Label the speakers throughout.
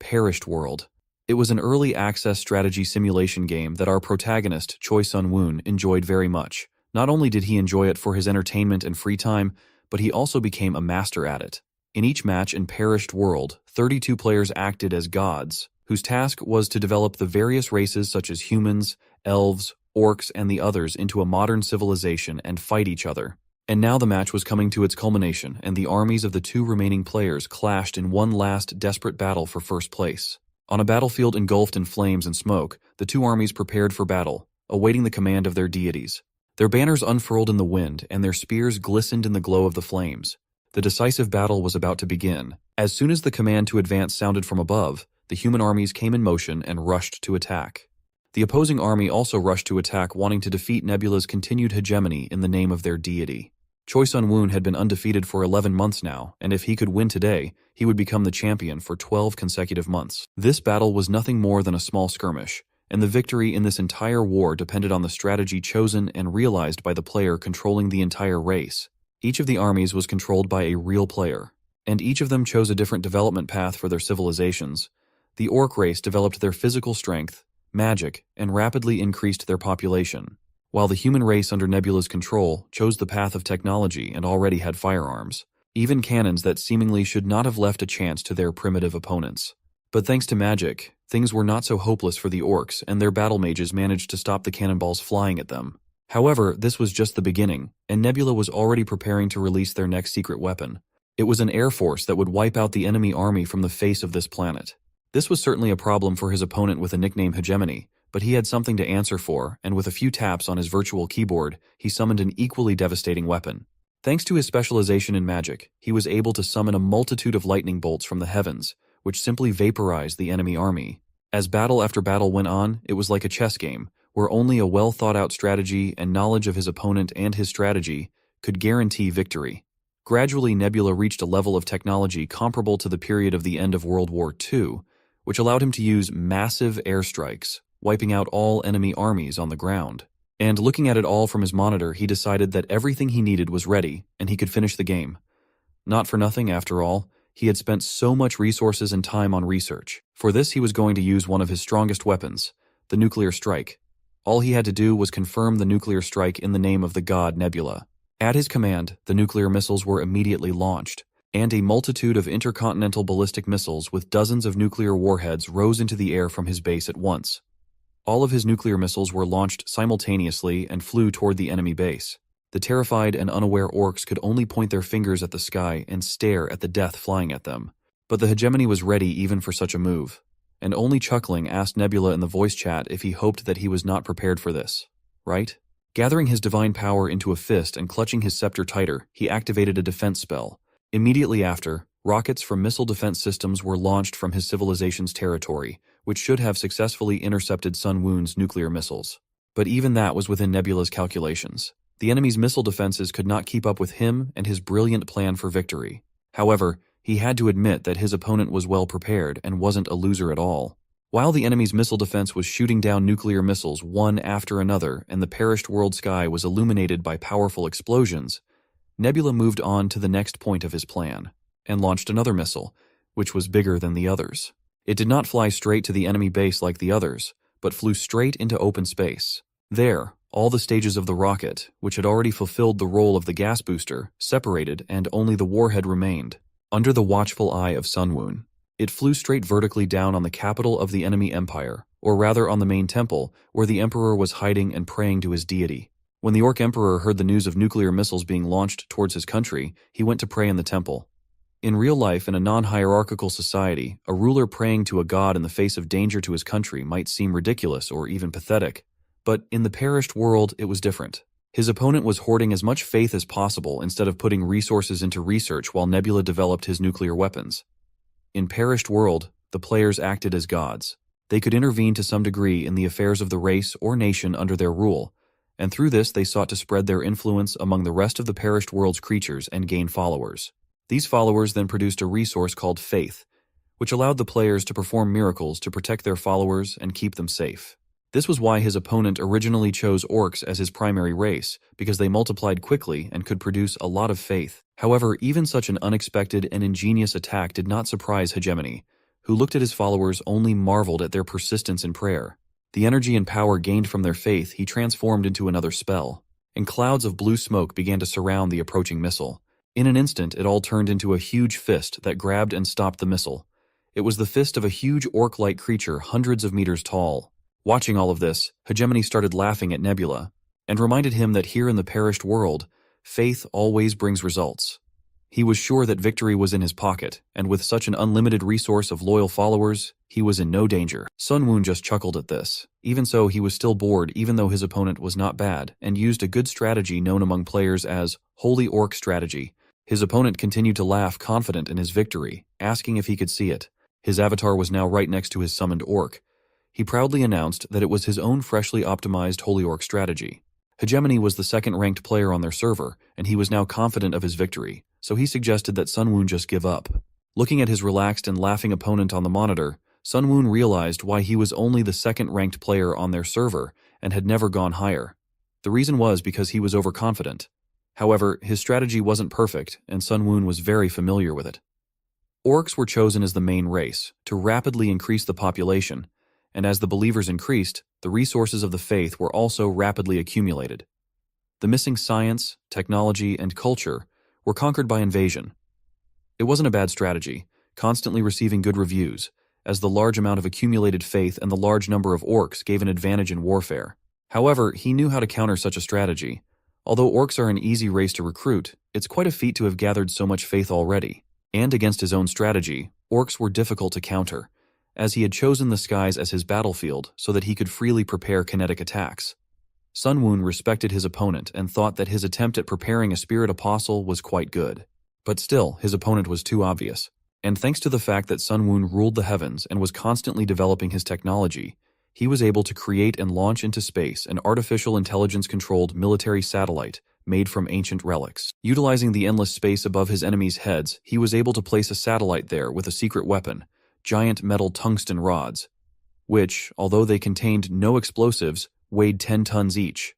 Speaker 1: Perished World. It was an early access strategy simulation game that our protagonist, Choi Sun-woon, enjoyed very much. Not only did he enjoy it for his entertainment and free time, but he also became a master at it. In each match in Perished World, 32 players acted as gods, whose task was to develop the various races such as humans, elves, orcs, and the others into a modern civilization and fight each other. And now the match was coming to its culmination, and the armies of the two remaining players clashed in one last desperate battle for first place. On a battlefield engulfed in flames and smoke, the two armies prepared for battle, awaiting the command of their deities. Their banners unfurled in the wind, and their spears glistened in the glow of the flames. The decisive battle was about to begin. As soon as the command to advance sounded from above, the human armies came in motion and rushed to attack. The opposing army also rushed to attack, wanting to defeat Nebula's continued hegemony in the name of their deity. Choi Sun-woon had been undefeated for 11 months now, and if he could win today, he would become the champion for 12 consecutive months. This battle was nothing more than a small skirmish, and the victory in this entire war depended on the strategy chosen and realized by the player controlling the entire race. Each of the armies was controlled by a real player, and each of them chose a different development path for their civilizations. The orc race developed their physical strength, magic, and rapidly increased their population, while the human race under Nebula's control chose the path of technology and already had firearms, even cannons that seemingly should not have left a chance to their primitive opponents. But thanks to magic, things were not so hopeless for the orcs, and their battle mages managed to stop the cannonballs flying at them. However, this was just the beginning, and Nebula was already preparing to release their next secret weapon. It was an air force that would wipe out the enemy army from the face of this planet. This was certainly a problem for his opponent with a nickname Hegemony, but he had something to answer for, and with a few taps on his virtual keyboard, he summoned an equally devastating weapon. Thanks to his specialization in magic, he was able to summon a multitude of lightning bolts from the heavens, which simply vaporized the enemy army. As battle after battle went on, it was like a chess game, where only a well-thought-out strategy and knowledge of his opponent and his strategy could guarantee victory. Gradually, Nebula reached a level of technology comparable to the period of the end of World War II, which allowed him to use massive airstrikes, wiping out all enemy armies on the ground. And looking at it all from his monitor, he decided that everything he needed was ready, and he could finish the game. Not for nothing, after all, he had spent so much resources and time on research. For this, he was going to use one of his strongest weapons, the nuclear strike. All he had to do was confirm the nuclear strike in the name of the god Nebula. At his command, the nuclear missiles were immediately launched, and a multitude of intercontinental ballistic missiles with dozens of nuclear warheads rose into the air from his base at once. All of his nuclear missiles were launched simultaneously and flew toward the enemy base. The terrified and unaware orcs could only point their fingers at the sky and stare at the death flying at them. But the hegemony was ready even for such a move, and only chuckling asked Nebula in the voice chat if he hoped that he was not prepared for this. Right? Gathering his divine power into a fist and clutching his scepter tighter, he activated a defense spell. Immediately after, rockets from missile defense systems were launched from his civilization's territory, which should have successfully intercepted Sun-woon's nuclear missiles. But even that was within Nebula's calculations. The enemy's missile defenses could not keep up with him and his brilliant plan for victory. However, he had to admit that his opponent was well prepared and wasn't a loser at all. While the enemy's missile defense was shooting down nuclear missiles one after another and the perished world sky was illuminated by powerful explosions, Nebula moved on to the next point of his plan, and launched another missile, which was bigger than the others. It did not fly straight to the enemy base like the others, but flew straight into open space. There, all the stages of the rocket, which had already fulfilled the role of the gas booster, separated and only the warhead remained. Under the watchful eye of Sun-woon, it flew straight vertically down on the capital of the enemy empire, or rather on the main temple, where the emperor was hiding and praying to his deity. When the orc emperor heard the news of nuclear missiles being launched towards his country, he went to pray in the temple. In real life, in a non-hierarchical society, a ruler praying to a god in the face of danger to his country might seem ridiculous or even pathetic. But in the perished world, it was different. His opponent was hoarding as much faith as possible instead of putting resources into research while Nebula developed his nuclear weapons. In perished world, the players acted as gods. They could intervene to some degree in the affairs of the race or nation under their rule, and through this they sought to spread their influence among the rest of the perished world's creatures and gain followers. These followers then produced a resource called faith, which allowed the players to perform miracles to protect their followers and keep them safe. This was why his opponent originally chose orcs as his primary race, because they multiplied quickly and could produce a lot of faith. However, even such an unexpected and ingenious attack did not surprise Hegemony, who looked at his followers only marveled at their persistence in prayer. The energy and power gained from their faith he transformed into another spell, and clouds of blue smoke began to surround the approaching missile. In an instant, it all turned into a huge fist that grabbed and stopped the missile. It was the fist of a huge orc-like creature hundreds of meters tall. Watching all of this, Hegemony started laughing at Nebula, and reminded him that here in the perished world, faith always brings results. He was sure that victory was in his pocket, and with such an unlimited resource of loyal followers, he was in no danger. Sun Woon just chuckled at this. Even so, he was still bored even though his opponent was not bad, and used a good strategy known among players as Holy Orc Strategy. His opponent continued to laugh, confident in his victory, asking if he could see it. His avatar was now right next to his summoned orc. He proudly announced that it was his own freshly optimized Holy Orc strategy. Hegemony was the second-ranked player on their server, and he was now confident of his victory, so he suggested that Sun Woon just give up. Looking at his relaxed and laughing opponent on the monitor, Sun Woon realized why he was only the second-ranked player on their server and had never gone higher. The reason was because he was overconfident. However, his strategy wasn't perfect, and Sun Woon was very familiar with it. Orcs were chosen as the main race, to rapidly increase the population, and as the believers increased, the resources of the faith were also rapidly accumulated. The missing science, technology, and culture were conquered by invasion. It wasn't a bad strategy, constantly receiving good reviews, as the large amount of accumulated faith and the large number of orcs gave an advantage in warfare. However, he knew how to counter such a strategy. Although orcs are an easy race to recruit, it's quite a feat to have gathered so much faith already. And against his own strategy, orcs were difficult to counter, as he had chosen the skies as his battlefield so that he could freely prepare kinetic attacks. Sun Woon respected his opponent and thought that his attempt at preparing a spirit apostle was quite good. But still, his opponent was too obvious. And thanks to the fact that Sun Woon ruled the heavens and was constantly developing his technology, he was able to create and launch into space an artificial intelligence-controlled military satellite made from ancient relics. Utilizing the endless space above his enemies' heads, he was able to place a satellite there with a secret weapon, giant metal tungsten rods, which, although they contained no explosives, weighed 10 tons each.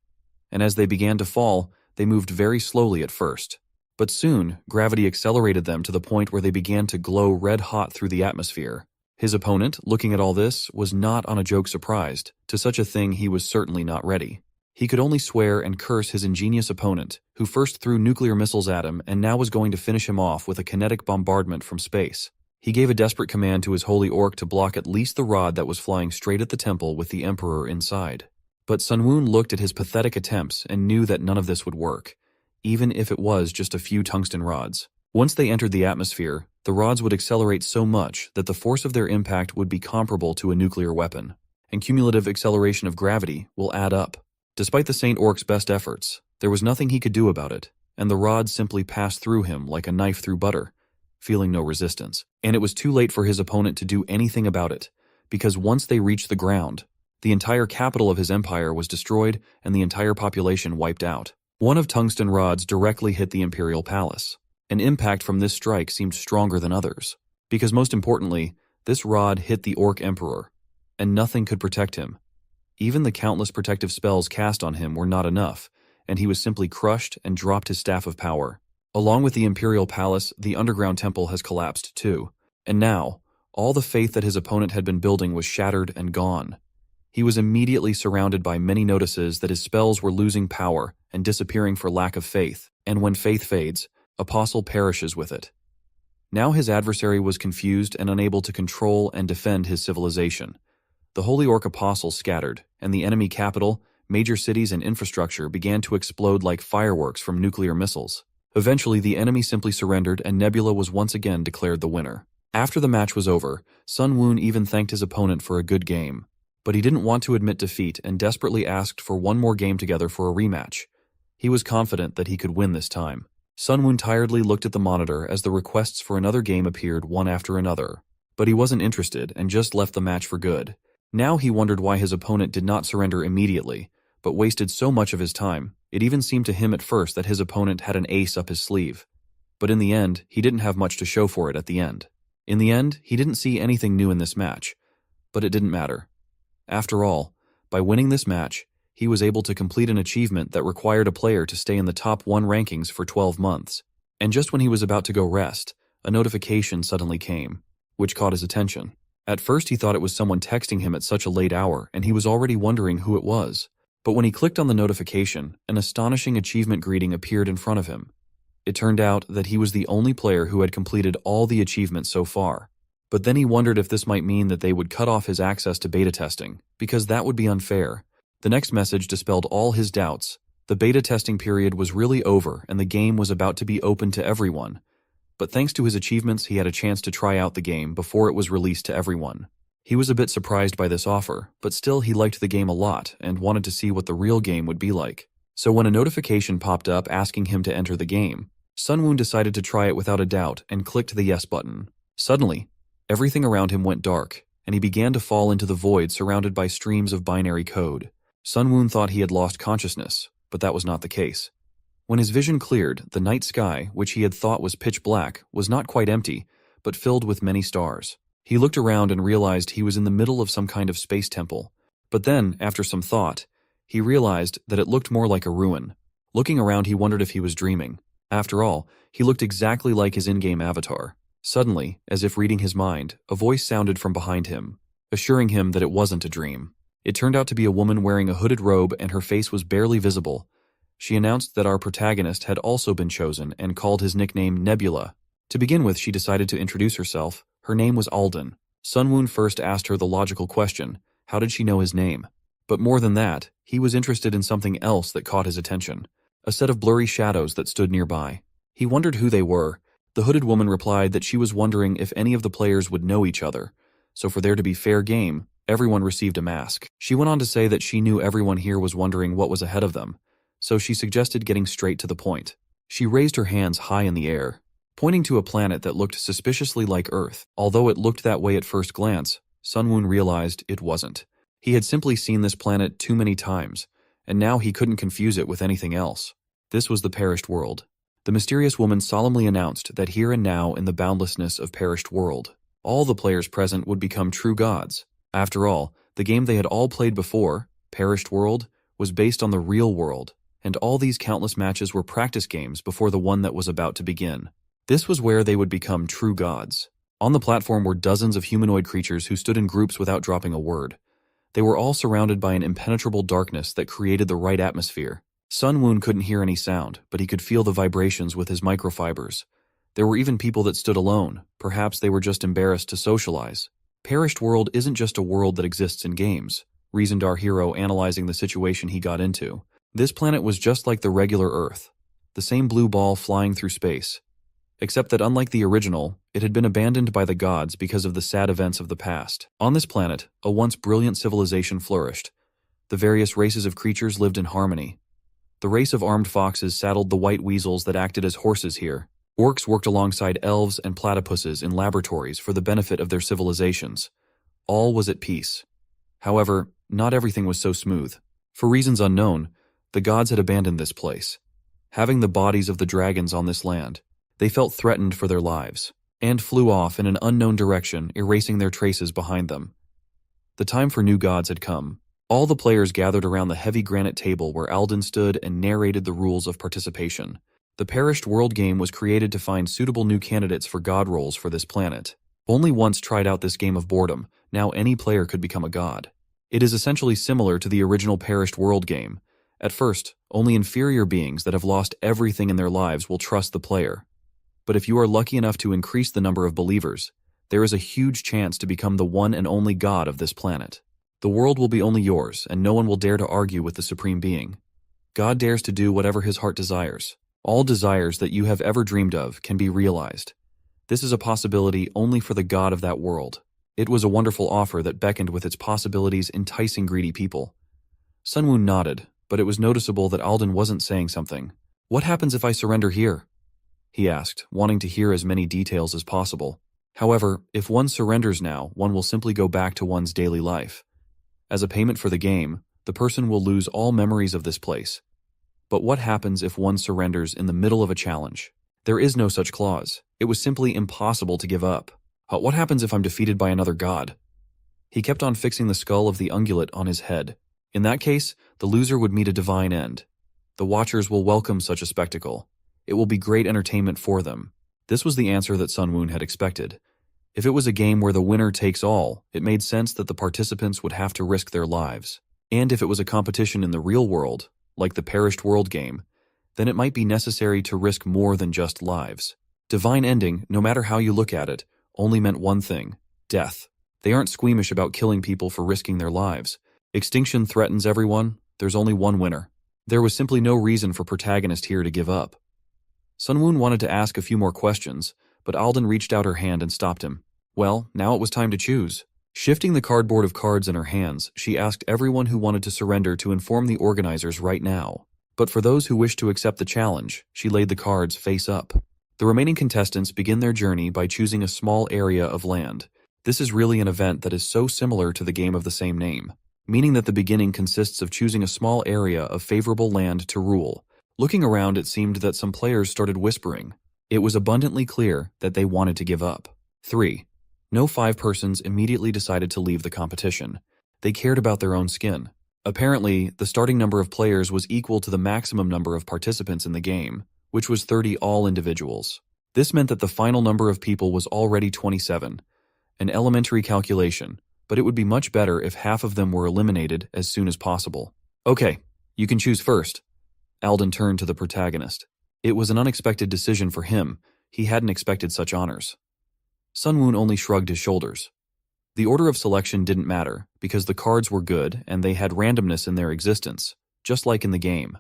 Speaker 1: And as they began to fall, they moved very slowly at first. But soon, gravity accelerated them to the point where they began to glow red-hot through the atmosphere. His opponent, looking at all this, was not on a joke surprised. To such a thing he was certainly not ready. He could only swear and curse his ingenious opponent, who first threw nuclear missiles at him and now was going to finish him off with a kinetic bombardment from space. He gave a desperate command to his holy orc to block at least the rod that was flying straight at the temple with the emperor inside. But Sun Woon looked at his pathetic attempts and knew that none of this would work, even if it was just a few tungsten rods. Once they entered the atmosphere, the rods would accelerate so much that the force of their impact would be comparable to a nuclear weapon, and cumulative acceleration of gravity will add up. Despite the Saint Orc's best efforts, there was nothing he could do about it, and the rods simply passed through him like a knife through butter, feeling no resistance. And it was too late for his opponent to do anything about it, because once they reached the ground, the entire capital of his empire was destroyed and the entire population wiped out. One of tungsten rods directly hit the imperial palace. An impact from this strike seemed stronger than others, because most importantly, this rod hit the orc emperor, and nothing could protect him. Even the countless protective spells cast on him were not enough, and he was simply crushed and dropped his staff of power. Along with the imperial palace, the underground temple has collapsed too, and now, all the faith that his opponent had been building was shattered and gone. He was immediately surrounded by many notices that his spells were losing power and disappearing for lack of faith, and when faith fades, apostle perishes with it. Now his adversary was confused and unable to control and defend his civilization. The Holy Orc Apostle scattered, and the enemy capital, major cities and infrastructure began to explode like fireworks from nuclear missiles. Eventually, the enemy simply surrendered and Nebula was once again declared the winner. After the match was over, Sun Woon even thanked his opponent for a good game. But he didn't want to admit defeat and desperately asked for one more game together for a rematch. He was confident that he could win this time. Sun Woon tiredly looked at the monitor as the requests for another game appeared one after another. But he wasn't interested and just left the match for good. Now he wondered why his opponent did not surrender immediately, but wasted so much of his time. It even seemed to him at first that his opponent had an ace up his sleeve. But in the end, he didn't have much to show for it at the end. In the end, he didn't see anything new in this match. But it didn't matter. After all, by winning this match, he was able to complete an achievement that required a player to stay in the top 1 rankings for 12 months. And just when he was about to go rest, a notification suddenly came. which caught his attention. At first he thought it was someone texting him at such a late hour, and he was already wondering who it was. But when he clicked on the notification, an astonishing achievement greeting appeared in front of him. It turned out that he was the only player who had completed all the achievements so far. But then he wondered if this might mean that they would cut off his access to beta testing, because that would be unfair. The next message dispelled all his doubts. The beta testing period was really over and the game was about to be open to everyone. But thanks to his achievements, he had a chance to try out the game before it was released to everyone. He was a bit surprised by this offer, but still he liked the game a lot and wanted to see what the real game would be like. So when a notification popped up asking him to enter the game, Sunwoon decided to try it without a doubt and clicked the yes button. Suddenly, everything around him went dark, and he began to fall into the void surrounded by streams of binary code. Sunwoon thought he had lost consciousness, but that was not the case. When his vision cleared, the night sky, which he had thought was pitch black, was not quite empty, but filled with many stars. He looked around and realized he was in the middle of some kind of space temple. But then, after some thought, he realized that it looked more like a ruin. Looking around, he wondered if he was dreaming. After all, he looked exactly like his in-game avatar. Suddenly, as if reading his mind, a voice sounded from behind him, assuring him that it wasn't a dream. It turned out to be a woman wearing a hooded robe and her face was barely visible. She announced that our protagonist had also been chosen and called his nickname Nebula. To begin with, she decided to introduce herself. Her name was Alden. Sunwoon first asked her the logical question, how did she know his name? But more than that, he was interested in something else that caught his attention, a set of blurry shadows that stood nearby. He wondered who they were. The hooded woman replied that she was wondering if any of the players would know each other, so for there to be fair game, everyone received a mask. She went on to say that she knew everyone here was wondering what was ahead of them, so she suggested getting straight to the point. She raised her hands high in the air, pointing to a planet that looked suspiciously like Earth. Although it looked that way at first glance, Sunwoon realized it wasn't. He had simply seen this planet too many times, and now he couldn't confuse it with anything else. This was the perished world. The mysterious woman solemnly announced that here and now in the boundlessness of perished world, all the players present would become true gods. After all, the game they had all played before, Perished World, was based on the real world, and all these countless matches were practice games before the one that was about to begin. This was where they would become true gods. On the platform were dozens of humanoid creatures who stood in groups without dropping a word. They were all surrounded by an impenetrable darkness that created the right atmosphere. Sunwoon couldn't hear any sound, but he could feel the vibrations with his microfibers. There were even people that stood alone. Perhaps they were just embarrassed to socialize. Perished World isn't just a world that exists in games, reasoned our hero, analyzing the situation he got into. This planet was just like the regular Earth, the same blue ball flying through space. Except that unlike the original, it had been abandoned by the gods because of the sad events of the past. On this planet, a once brilliant civilization flourished. The various races of creatures lived in harmony. The race of armed foxes saddled the white weasels that acted as horses here. Orcs worked alongside elves and platypuses in laboratories for the benefit of their civilizations. All was at peace. However, not everything was so smooth. For reasons unknown, the gods had abandoned this place. Having the bodies of the dragons on this land, they felt threatened for their lives, and flew off in an unknown direction, erasing their traces behind them. The time for new gods had come. All the players gathered around the heavy granite table where Alden stood and narrated the rules of participation. The Perished World game was created to find suitable new candidates for god roles for this planet. Only once tried out this game of boredom, now any player could become a god. It is essentially similar to the original Perished World game. At first, only inferior beings that have lost everything in their lives will trust the player. But if you are lucky enough to increase the number of believers, there is a huge chance to become the one and only god of this planet. The world will be only yours, and no one will dare to argue with the Supreme Being. God dares to do whatever his heart desires. All desires that you have ever dreamed of can be realized. This is a possibility only for the god of that world. It was a wonderful offer that beckoned with its possibilities, enticing greedy people. Sunwoon nodded, but it was noticeable that Alden wasn't saying something. What happens if I surrender here? He asked, wanting to hear as many details as possible. However, if one surrenders now, one will simply go back to one's daily life. As a payment for the game, the person will lose all memories of this place. But what happens if one surrenders in the middle of a challenge? There is no such clause. It was simply impossible to give up. What happens if I'm defeated by another god? He kept on fixing the skull of the ungulate on his head. In that case, the loser would meet a divine end. The watchers will welcome such a spectacle. It will be great entertainment for them. This was the answer that Sunwoon had expected. If it was a game where the winner takes all, it made sense that the participants would have to risk their lives. And if it was a competition in the real world, like the Perished World game, then it might be necessary to risk more than just lives. Divine Ending, no matter how you look at it, only meant one thing: death. They aren't squeamish about killing people for risking their lives. Extinction threatens everyone, there's only one winner. There was simply no reason for protagonist here to give up. Sunwoon wanted to ask a few more questions, but Alden reached out her hand and stopped him. Well, now it was time to choose. Shifting the cardboard of cards in her hands, she asked everyone who wanted to surrender to inform the organizers right now. But for those who wished to accept the challenge, she laid the cards face up. The remaining contestants begin their journey by choosing a small area of land. This is really an event that is so similar to the game of the same name, meaning that the beginning consists of choosing a small area of favorable land to rule. Looking around, it seemed that some players started whispering. It was abundantly clear that they wanted to give up. 3. No 5 persons immediately decided to leave the competition. They cared about their own skin. Apparently, the starting number of players was equal to the maximum number of participants in the game, which was 30 all individuals. This meant that the final number of people was already 27. An elementary calculation, but it would be much better if half of them were eliminated as soon as possible. Okay, you can choose first. Alden turned to the protagonist. It was an unexpected decision for him. He hadn't expected such honors. Sunwoon only shrugged his shoulders. The order of selection didn't matter, because the cards were good and they had randomness in their existence, just like in the game.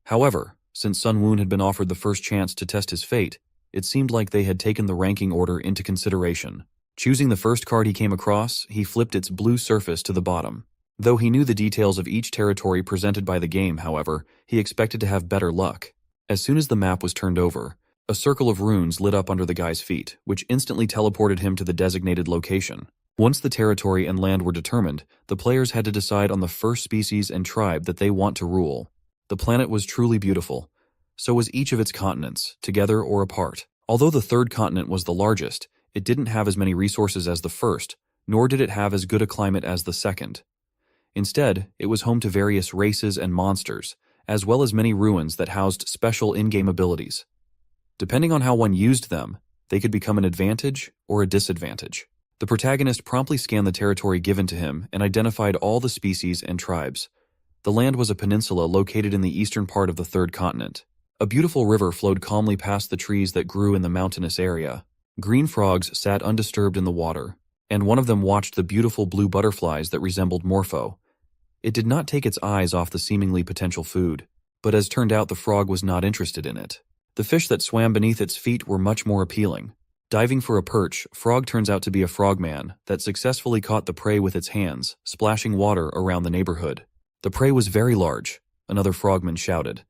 Speaker 1: However, since Sunwoon had been offered the first chance to test his fate, it seemed like they had taken the ranking order into consideration. Choosing the first card he came across, he flipped its blue surface to the bottom. Though he knew the details of each territory presented by the game, however, he expected to have better luck. As soon as the map was turned over, a circle of runes lit up under the guy's feet, which instantly teleported him to the designated location. Once the territory and land were determined, the players had to decide on the first species and tribe that they want to rule. The planet was truly beautiful. So was each of its continents, together or apart. Although the third continent was the largest, it didn't have as many resources as the first, nor did it have as good a climate as the second. Instead, it was home to various races and monsters, as well as many ruins that housed special in-game abilities. Depending on how one used them, they could become an advantage or a disadvantage. The protagonist promptly scanned the territory given to him and identified all the species and tribes. The land was a peninsula located in the eastern part of the third continent. A beautiful river flowed calmly past the trees that grew in the mountainous area. Green frogs sat undisturbed in the water, and one of them watched the beautiful blue butterflies that resembled Morpho. It did not take its eyes off the seemingly potential food, but as turned out, the frog was not interested in it. The fish that swam beneath its feet were much more appealing. Diving for a perch, Frog turns out to be a frogman that successfully caught the prey with its hands, splashing water around the neighborhood. The prey was very large, another frogman shouted.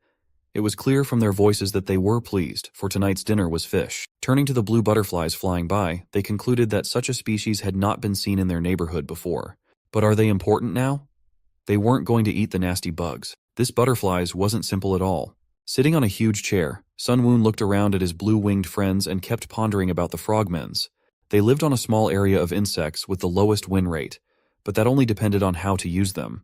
Speaker 1: It was clear from their voices that they were pleased, for tonight's dinner was fish. Turning to the blue butterflies flying by, they concluded that such a species had not been seen in their neighborhood before. But are they important now? They weren't going to eat the nasty bugs. This butterflies wasn't simple at all. Sitting on a huge chair, Sunwoon looked around at his blue-winged friends and kept pondering about the frogmens. They lived on a small area of insects with the lowest win rate, but that only depended on how to use them.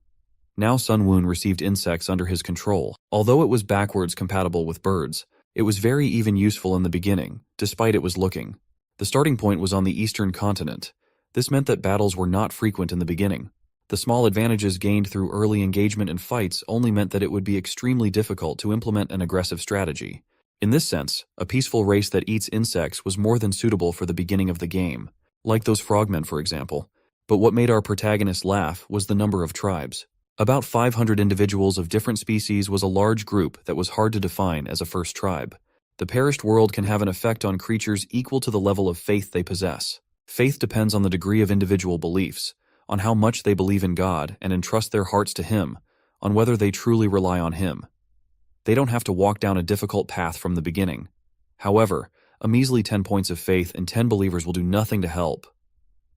Speaker 1: Now Sunwoon received insects under his control. Although it was backwards compatible with birds, it was very even useful in the beginning, despite it was looking. The starting point was on the eastern continent. This meant that battles were not frequent in the beginning. The small advantages gained through early engagement in fights only meant that it would be extremely difficult to implement an aggressive strategy. In this sense, a peaceful race that eats insects was more than suitable for the beginning of the game, like those frogmen for example. But what made our protagonist laugh was the number of tribes. About 500 individuals of different species was a large group that was hard to define as a first tribe. The perished world can have an effect on creatures equal to the level of faith they possess. Faith depends on the degree of individual beliefs, on how much they believe in God and entrust their hearts to Him, on whether they truly rely on Him. They don't have to walk down a difficult path from the beginning. However, a measly 10 points of faith and 10 believers will do nothing to help.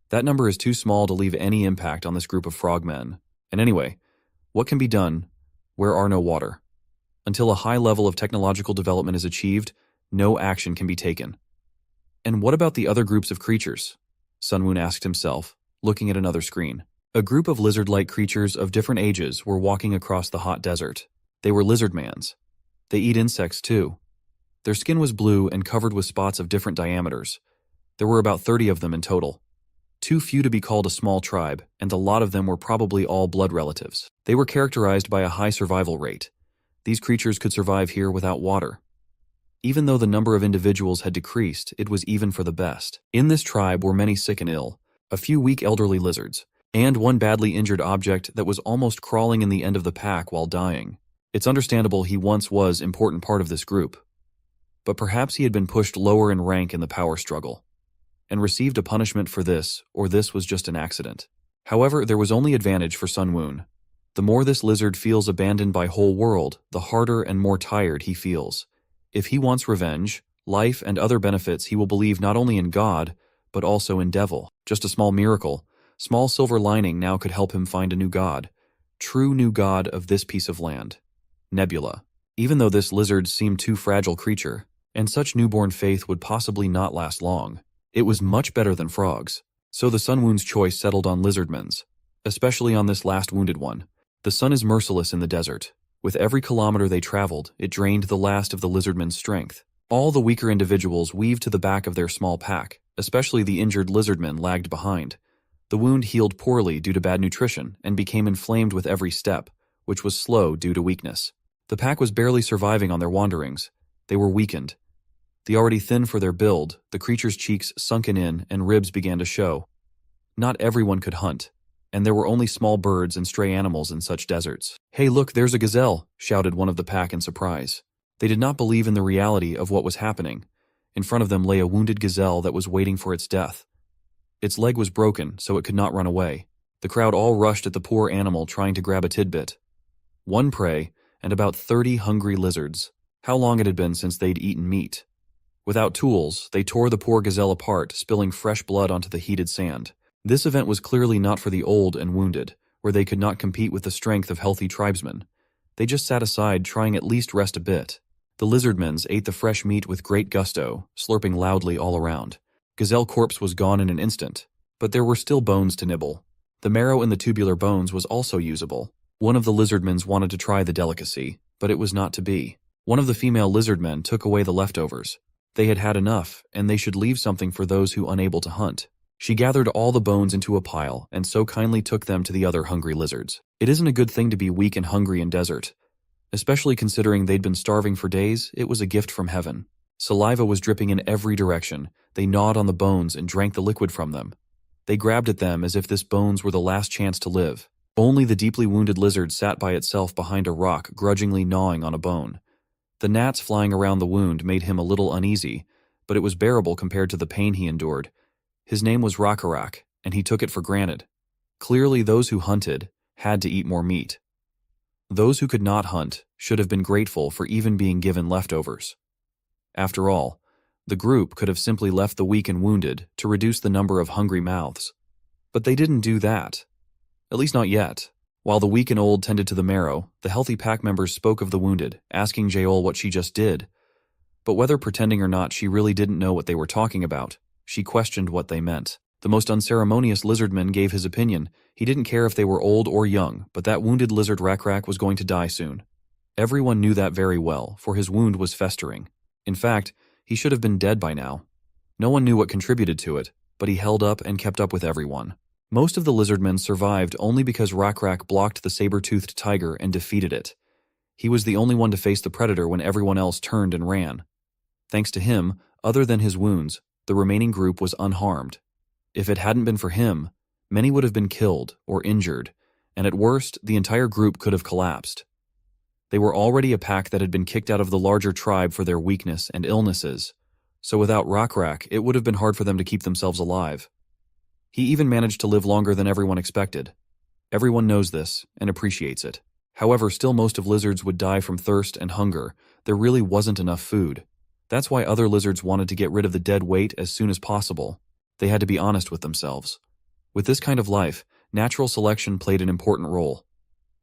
Speaker 1: That number is too small to leave any impact on this group of frogmen. And anyway, what can be done where are no water? Until a high level of technological development is achieved, no action can be taken. And what about the other groups of creatures? Sunwoon asked himself, looking at another screen. A group of lizard-like creatures of different ages were walking across the hot desert. They were lizardmans. They eat insects too. Their skin was blue and covered with spots of different diameters. There were about 30 of them in total. Too few to be called a small tribe, and a lot of them were probably all blood relatives. They were characterized by a high survival rate. These creatures could survive here without water. Even though the number of individuals had decreased, it was even for the best. In this tribe were many sick and ill, a few weak elderly lizards, and one badly injured object that was almost crawling in the end of the pack while dying. It's understandable he once was an important part of this group, but perhaps he had been pushed lower in rank in the power struggle, and received a punishment for this, or this was just an accident. However, there was only advantage for Sun Woon. The more this lizard feels abandoned by whole world, the harder and more tired he feels. If he wants revenge, life, and other benefits, he will believe not only in God, but also in devil. Just a small miracle, small silver lining now could help him find a new god. True new god of this piece of land. Nebula. Even though this lizard seemed too fragile creature, and such newborn faith would possibly not last long, it was much better than frogs. So the Sun Woon's choice settled on Lizardmen's, especially on this last wounded one. The sun is merciless in the desert. With every kilometer they traveled, it drained the last of the Lizardmen's strength. All the weaker individuals weaved to the back of their small pack, especially the injured Lizardmen lagged behind. The wound healed poorly due to bad nutrition and became inflamed with every step, which was slow due to weakness. The pack was barely surviving on their wanderings. They were weakened. The already thin for their build, the creature's cheeks sunken in and ribs began to show. Not everyone could hunt, and there were only small birds and stray animals in such deserts. "Hey look, there's a gazelle," shouted one of the pack in surprise. They did not believe in the reality of what was happening. In front of them lay a wounded gazelle that was waiting for its death. Its leg was broken, so it could not run away. The crowd all rushed at the poor animal trying to grab a tidbit. One prey, and about 30 hungry lizards. How long it had been since they'd eaten meat. Without tools, they tore the poor gazelle apart, spilling fresh blood onto the heated sand. This event was clearly not for the old and wounded, where they could not compete with the strength of healthy tribesmen. They just sat aside, trying at least rest a bit. The Lizardmen ate the fresh meat with great gusto, slurping loudly all around. Gazelle corpse was gone in an instant, but there were still bones to nibble. The marrow in the tubular bones was also usable. One of the Lizardmen wanted to try the delicacy, but it was not to be. One of the female Lizardmen took away the leftovers. They had had enough, and they should leave something for those who unable to hunt. She gathered all the bones into a pile, and so kindly took them to the other hungry lizards. It isn't a good thing to be weak and hungry in desert. Especially considering they'd been starving for days, it was a gift from heaven. Saliva was dripping in every direction. They gnawed on the bones and drank the liquid from them. They grabbed at them as if this bones were the last chance to live. Only the deeply wounded lizard sat by itself behind a rock, grudgingly gnawing on a bone. The gnats flying around the wound made him a little uneasy, but it was bearable compared to the pain he endured. His name was Rakarak, and he took it for granted. Clearly those who hunted had to eat more meat. Those who could not hunt should have been grateful for even being given leftovers. After all, the group could have simply left the weak and wounded to reduce the number of hungry mouths. But they didn't do that. At least not yet. While the weak and old tended to the marrow, the healthy pack members spoke of the wounded, asking Yahello what she just did. But whether pretending or not, she really didn't know what they were talking about. She questioned what they meant. The most unceremonious Lizardman gave his opinion. He didn't care if they were old or young, but that wounded lizard Rakrak was going to die soon. Everyone knew that very well, for his wound was festering. In fact, he should have been dead by now. No one knew what contributed to it, but he held up and kept up with everyone. Most of the Lizardmen survived only because Rakrak blocked the saber-toothed tiger and defeated it. He was the only one to face the predator when everyone else turned and ran. Thanks to him, other than his wounds, the remaining group was unharmed. If it hadn't been for him, many would have been killed or injured, and at worst, the entire group could have collapsed. They were already a pack that had been kicked out of the larger tribe for their weakness and illnesses, so without Rakrak, it would have been hard for them to keep themselves alive. He even managed to live longer than everyone expected. Everyone knows this and appreciates it. However, still most of lizards would die from thirst and hunger. There really wasn't enough food. That's why other lizards wanted to get rid of the dead weight as soon as possible. They had to be honest with themselves. With this kind of life, natural selection played an important role.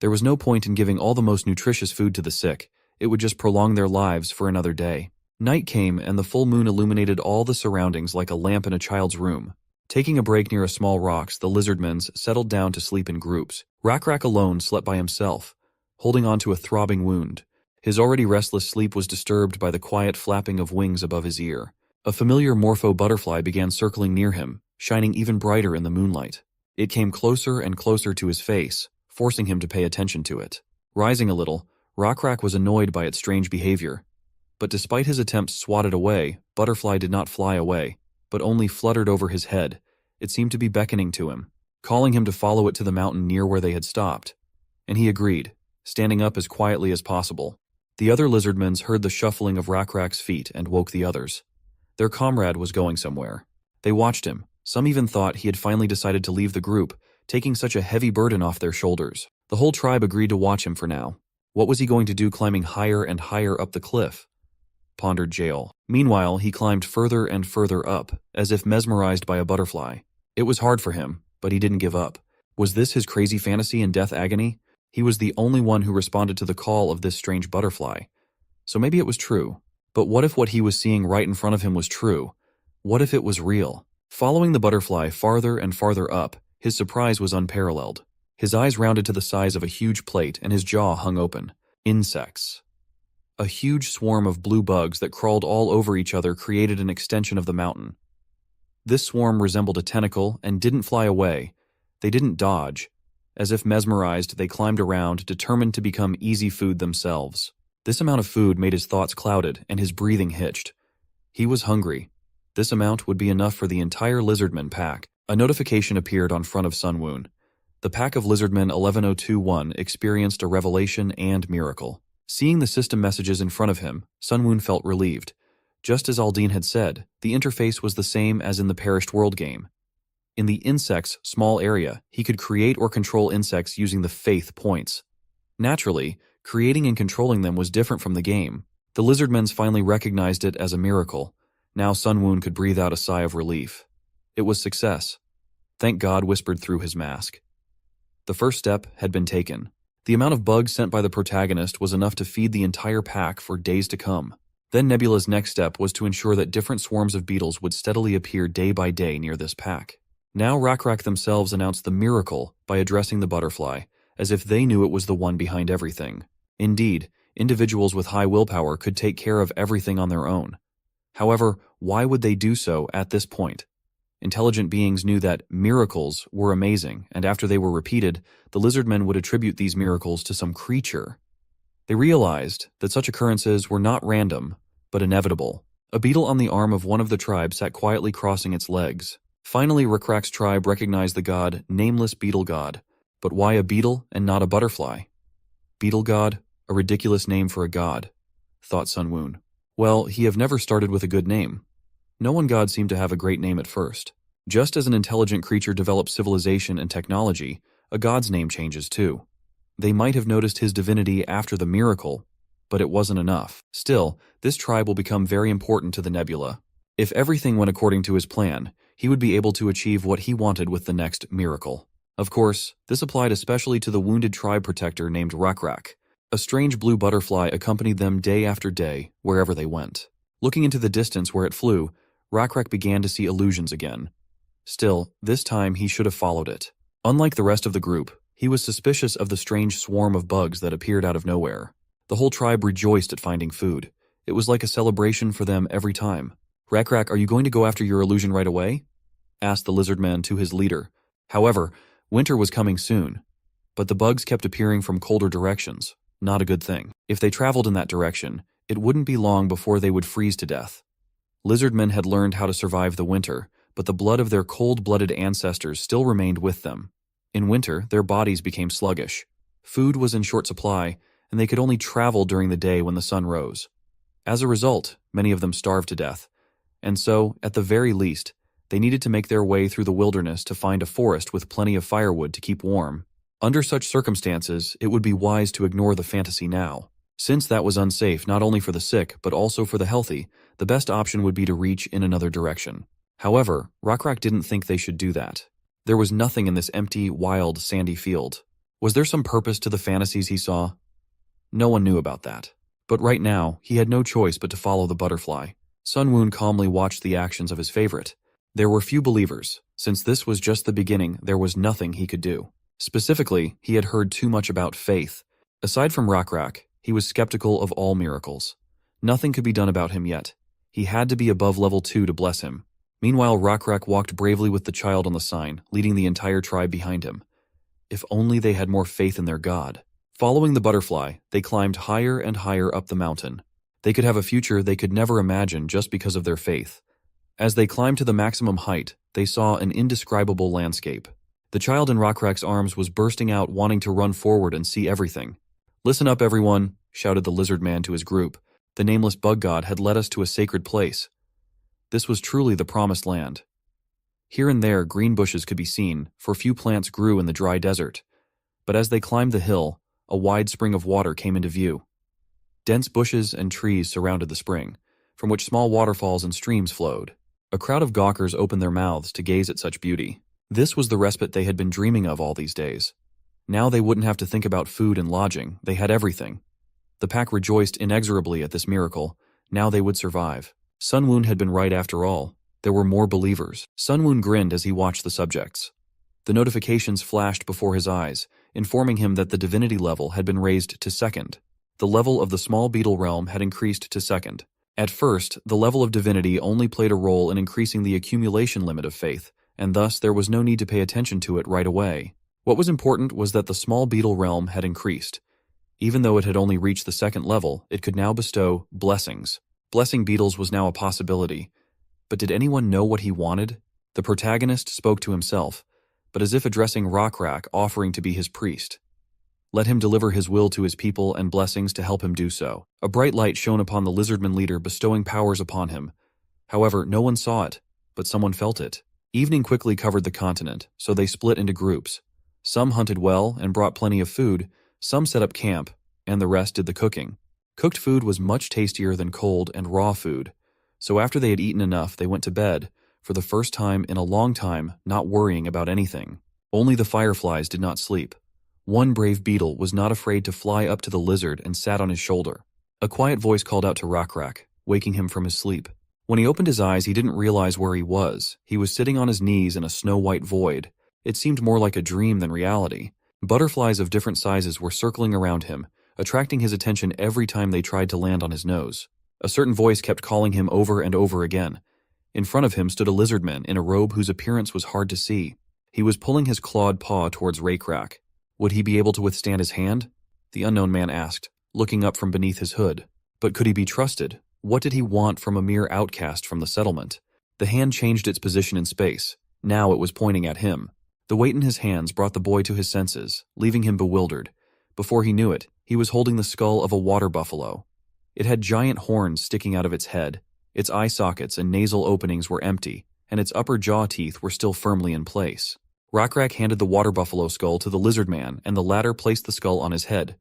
Speaker 1: There was no point in giving all the most nutritious food to the sick. It would just prolong their lives for another day. Night came and the full moon illuminated all the surroundings like a lamp in a child's room. Taking a break near a small rocks, the Lizardmen settled down to sleep in groups. Rakrak alone slept by himself, holding on to a throbbing wound. His already restless sleep was disturbed by the quiet flapping of wings above his ear. A familiar morpho butterfly began circling near him, shining even brighter in the moonlight. It came closer and closer to his face, forcing him to pay attention to it. Rising a little, Rockrak was annoyed by its strange behavior. But despite his attempts swatted away, Butterfly did not fly away, but only fluttered over his head. It seemed to be beckoning to him, calling him to follow it to the mountain near where they had stopped. And he agreed, standing up as quietly as possible. The other lizardmen heard the shuffling of Rockrak's feet and woke the others. Their comrade was going somewhere. They watched him. Some even thought he had finally decided to leave the group, taking such a heavy burden off their shoulders. The whole tribe agreed to watch him for now. What was he going to do climbing higher and higher up the cliff? Pondered Jael. Meanwhile, he climbed further and further up, as if mesmerized by a butterfly. It was hard for him, but he didn't give up. Was this his crazy fantasy and death agony? He was the only one who responded to the call of this strange butterfly. So maybe it was true. But what if what he was seeing right in front of him was true? What if it was real? Following the butterfly farther and farther up, his surprise was unparalleled. His eyes rounded to the size of a huge plate and his jaw hung open. Insects. A huge swarm of blue bugs that crawled all over each other created an extension of the mountain. This swarm resembled a tentacle and didn't fly away. They didn't dodge. As if mesmerized, they climbed around, determined to become easy food themselves. This amount of food made his thoughts clouded and his breathing hitched. He was hungry. This amount would be enough for the entire Lizardmen pack. A notification appeared on front of Sunwoon. The pack of Lizardmen 11021 experienced a revelation and miracle. Seeing the system messages in front of him, Sunwoon felt relieved. Just as Aldine had said, the interface was the same as in the Perished World game. In the insect's small area, he could create or control insects using the faith points. Naturally, creating and controlling them was different from the game. The Lizardmen finally recognized it as a miracle. Now Sunwoon could breathe out a sigh of relief. It was success. Thank God whispered through his mask. The first step had been taken. The amount of bugs sent by the protagonist was enough to feed the entire pack for days to come. Then Nebula's next step was to ensure that different swarms of beetles would steadily appear day by day near this pack. Now Rockrak themselves announced the miracle by addressing the butterfly, as if they knew it was the one behind everything. Indeed, individuals with high willpower could take care of everything on their own. However, why would they do so at this point? Intelligent beings knew that miracles were amazing, and after they were repeated, the Lizardmen would attribute these miracles to some creature. They realized that such occurrences were not random, but inevitable. A beetle on the arm of one of the tribes sat quietly crossing its legs. Finally, Rockrak's tribe recognized the god, Nameless Beetle God. But why a beetle and not a butterfly? Beetle God? A ridiculous name for a god, thought Sunwoon. Well, he have never started with a good name. No one god seemed to have a great name at first. Just as an intelligent creature develops civilization and technology, a god's name changes too. They might have noticed his divinity after the miracle, but it wasn't enough. Still, this tribe will become very important to the Nebula. If everything went according to his plan, he would be able to achieve what he wanted with the next miracle. Of course, this applied especially to the wounded tribe protector named Rockrak. A strange blue butterfly accompanied them day after day, wherever they went. Looking into the distance where it flew, Rockrak began to see illusions again. Still, this time he should have followed it. Unlike the rest of the group, he was suspicious of the strange swarm of bugs that appeared out of nowhere. The whole tribe rejoiced at finding food. It was like a celebration for them every time. Rockrak, are you going to go after your illusion right away? Asked the Lizardman to his leader. However, winter was coming soon. But the bugs kept appearing from colder directions. Not a good thing. If they traveled in that direction, it wouldn't be long before they would freeze to death. Lizardmen had learned how to survive the winter, but the blood of their cold-blooded ancestors still remained with them. In winter, their bodies became sluggish. Food was in short supply, and they could only travel during the day when the sun rose. As a result, many of them starved to death. And so, at the very least, they needed to make their way through the wilderness to find a forest with plenty of firewood to keep warm. Under such circumstances, it would be wise to ignore the fantasy now. Since that was unsafe not only for the sick, but also for the healthy, the best option would be to reach in another direction. However, Rockrak didn't think they should do that. There was nothing in this empty, wild, sandy field. Was there some purpose to the fantasies he saw? No one knew about that. But right now, he had no choice but to follow the butterfly. Sunwoon calmly watched the actions of his favorite. There were few believers. Since this was just the beginning, there was nothing he could do. Specifically, he had heard too much about faith. Aside from Rockrak, he was skeptical of all miracles. Nothing could be done about him yet. He had to be above level 2 to bless him. Meanwhile, Rakrak walked bravely with the child on the sign, leading the entire tribe behind him. If only they had more faith in their god. Following the butterfly, they climbed higher and higher up the mountain. They could have a future they could never imagine just because of their faith. As they climbed to the maximum height, they saw an indescribable landscape. The child in Rakrak's arms was bursting out, wanting to run forward and see everything. "Listen up, everyone," shouted the lizard man to his group. "The nameless bug god had led us to a sacred place. This was truly the promised land." Here and there, green bushes could be seen, for few plants grew in the dry desert. But as they climbed the hill, a wide spring of water came into view. Dense bushes and trees surrounded the spring, from which small waterfalls and streams flowed. A crowd of gawkers opened their mouths to gaze at such beauty. This was the respite they had been dreaming of all these days. Now they wouldn't have to think about food and lodging, they had everything. The pack rejoiced inexorably at this miracle. Now they would survive. Sunwoon had been right after all. There were more believers. Sunwoon grinned as he watched the subjects. The notifications flashed before his eyes, informing him that the divinity level had been raised to 2nd. The level of the small beetle realm had increased to 2nd. At first, the level of divinity only played a role in increasing the accumulation limit of faith, and thus there was no need to pay attention to it right away. What was important was that the small beetle realm had increased. Even though it had only reached the 2nd level, it could now bestow blessings. Blessing beetles was now a possibility. But did anyone know what he wanted? The protagonist spoke to himself, but as if addressing Rakrak, offering to be his priest. Let him deliver his will to his people and blessings to help him do so. A bright light shone upon the Lizardman leader, bestowing powers upon him. However, no one saw it, but someone felt it. Evening quickly covered the continent, so they split into groups. Some hunted well and brought plenty of food, some set up camp, and the rest did the cooking. Cooked food was much tastier than cold and raw food, so after they had eaten enough, they went to bed, for the first time in a long time, not worrying about anything. Only the fireflies did not sleep. One brave beetle was not afraid to fly up to the lizard and sat on his shoulder. A quiet voice called out to Rakrak, waking him from his sleep. When he opened his eyes, he didn't realize where he was. He was sitting on his knees in a snow-white void. It seemed more like a dream than reality. Butterflies of different sizes were circling around him, attracting his attention every time they tried to land on his nose. A certain voice kept calling him over and over again. In front of him stood a lizardman in a robe whose appearance was hard to see. He was pulling his clawed paw towards Rakrak. Would he be able to withstand his hand? The unknown man asked, looking up from beneath his hood. But could he be trusted? What did he want from a mere outcast from the settlement? The hand changed its position in space. Now it was pointing at him. The weight in his hands brought the boy to his senses, leaving him bewildered. Before he knew it, he was holding the skull of a water buffalo. It had giant horns sticking out of its head. Its eye sockets and nasal openings were empty, and its upper jaw teeth were still firmly in place. Rakrak handed the water buffalo skull to the lizard man, and the latter placed the skull on his head.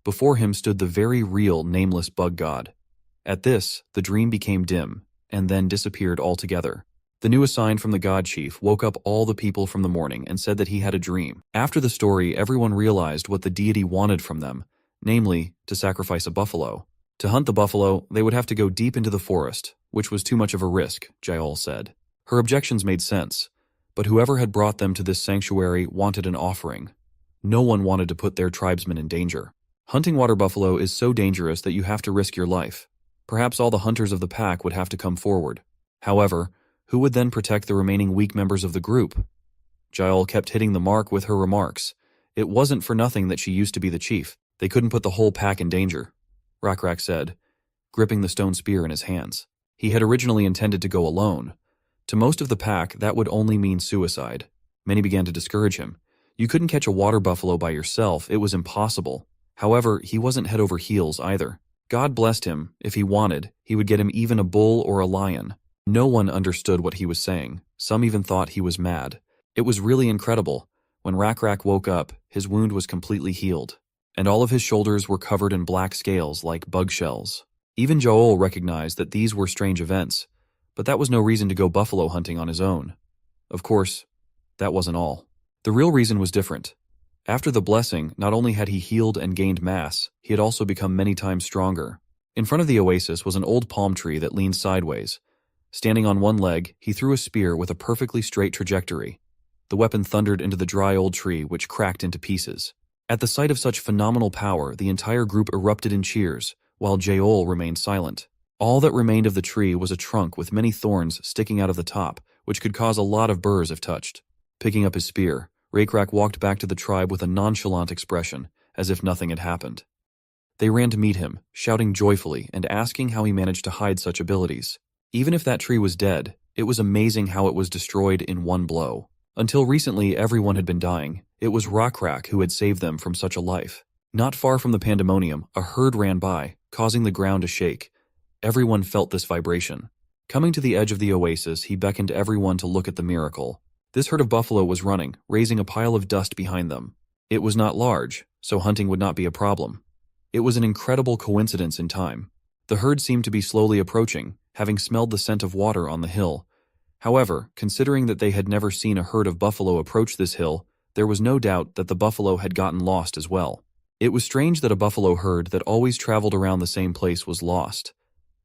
Speaker 1: Before him stood the very real nameless bug god. At this, the dream became dim, and then disappeared altogether. The new assigned from the god chief woke up all the people from the morning and said that he had a dream. After the story, everyone realized what the deity wanted from them, namely, to sacrifice a buffalo. To hunt the buffalo, they would have to go deep into the forest, which was too much of a risk, Yahello said. Her objections made sense, but whoever had brought them to this sanctuary wanted an offering. No one wanted to put their tribesmen in danger. Hunting water buffalo is so dangerous that you have to risk your life. Perhaps all the hunters of the pack would have to come forward. However, who would then protect the remaining weak members of the group? Yahello kept hitting the mark with her remarks. It wasn't for nothing that she used to be the chief. They couldn't put the whole pack in danger, Rakrak said, gripping the stone spear in his hands. He had originally intended to go alone. To most of the pack, that would only mean suicide. Many began to discourage him. You couldn't catch a water buffalo by yourself, it was impossible. However, he wasn't head over heels either. God blessed him. If he wanted, he would get him even a bull or a lion. No one understood what he was saying. Some even thought he was mad. It was really incredible. When Rakrak woke up, his wound was completely healed, and all of his shoulders were covered in black scales like bug shells. Even Yahello recognized that these were strange events, but that was no reason to go buffalo hunting on his own. Of course, that wasn't all. The real reason was different. After the blessing, not only had he healed and gained mass, he had also become many times stronger. In front of the oasis was an old palm tree that leaned sideways. Standing on one leg, he threw a spear with a perfectly straight trajectory. The weapon thundered into the dry old tree, which cracked into pieces. At the sight of such phenomenal power, the entire group erupted in cheers, while Yahello remained silent. All that remained of the tree was a trunk with many thorns sticking out of the top, which could cause a lot of burrs if touched. Picking up his spear, Rakrak walked back to the tribe with a nonchalant expression, as if nothing had happened. They ran to meet him, shouting joyfully and asking how he managed to hide such abilities. Even if that tree was dead, it was amazing how it was destroyed in one blow. Until recently, everyone had been dying. It was Rakrak who had saved them from such a life. Not far from the pandemonium, a herd ran by, causing the ground to shake. Everyone felt this vibration. Coming to the edge of the oasis, he beckoned everyone to look at the miracle. This herd of buffalo was running, raising a pile of dust behind them. It was not large, so hunting would not be a problem. It was an incredible coincidence in time. The herd seemed to be slowly approaching, having smelled the scent of water on the hill. However, considering that they had never seen a herd of buffalo approach this hill, there was no doubt that the buffalo had gotten lost as well. It was strange that a buffalo herd that always traveled around the same place was lost.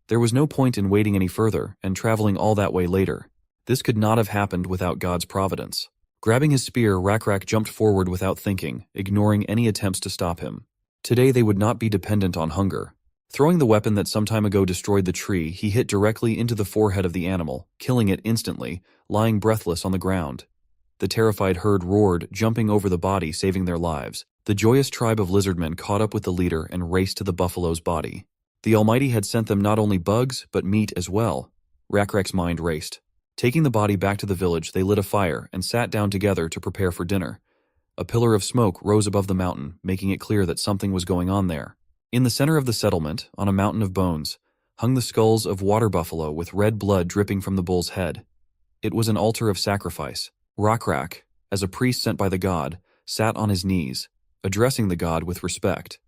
Speaker 1: There was no point in waiting any further and traveling all that way later. This could not have happened without God's providence. Grabbing his spear, Rakrak jumped forward without thinking, ignoring any attempts to stop him. Today they would not be dependent on hunger. Throwing the weapon that some time ago destroyed the tree, he hit directly into the forehead of the animal, killing it instantly, lying breathless on the ground. The terrified herd roared, jumping over the body, saving their lives. The joyous tribe of lizardmen caught up with the leader and raced to the buffalo's body. The Almighty had sent them not only bugs, but meat as well. Rakrak's mind raced. Taking the body back to the village, they lit a fire and sat down together to prepare for dinner. A pillar of smoke rose above the mountain, making it clear that something was going on there. In the center of the settlement, on a mountain of bones, hung the skulls of water buffalo with red blood dripping from the bull's head. It was an altar of sacrifice. Rakrak, as a priest sent by the god, sat on his knees, addressing the god with respect.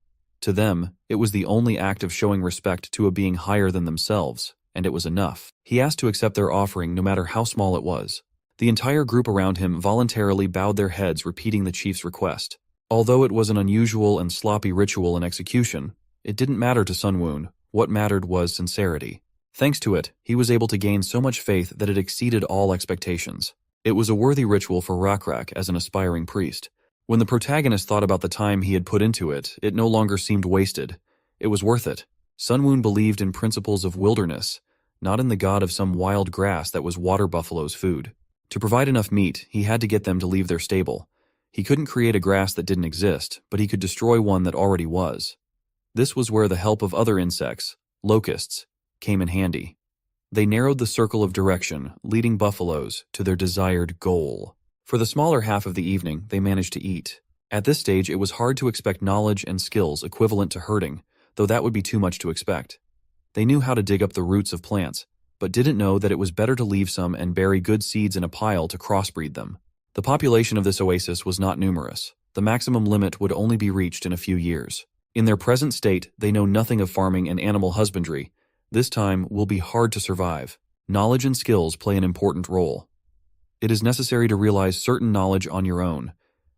Speaker 1: To them, it was the only act of showing respect to a being higher than themselves, and it was enough. He asked to accept their offering no matter how small it was. The entire group around him voluntarily bowed their heads, repeating the chief's request. Although it was an unusual and sloppy ritual in execution, it didn't matter to Sunwoon. What mattered was sincerity. Thanks to it, he was able to gain so much faith that it exceeded all expectations. It was a worthy ritual for Rakrak as an aspiring priest. When the protagonist thought about the time he had put into it, it no longer seemed wasted. It was worth it. Sunwoon believed in principles of wilderness, not in the god of some wild grass that was water buffalo's food. To provide enough meat, he had to get them to leave their stable. He couldn't create a grass that didn't exist, but he could destroy one that already was. This was where the help of other insects, locusts, came in handy. They narrowed the circle of direction, leading buffaloes to their desired goal. For the smaller half of the evening, they managed to eat. At this stage, it was hard to expect knowledge and skills equivalent to herding, though that would be too much to expect. They knew how to dig up the roots of plants, but didn't know that it was better to leave some and bury good seeds in a pile to crossbreed them. The population of this oasis was not numerous. The maximum limit would only be reached in a few years. In their present state, they know nothing of farming and animal husbandry. This time will be hard to survive. Knowledge and skills play an important role. It is necessary to realize certain knowledge on your own.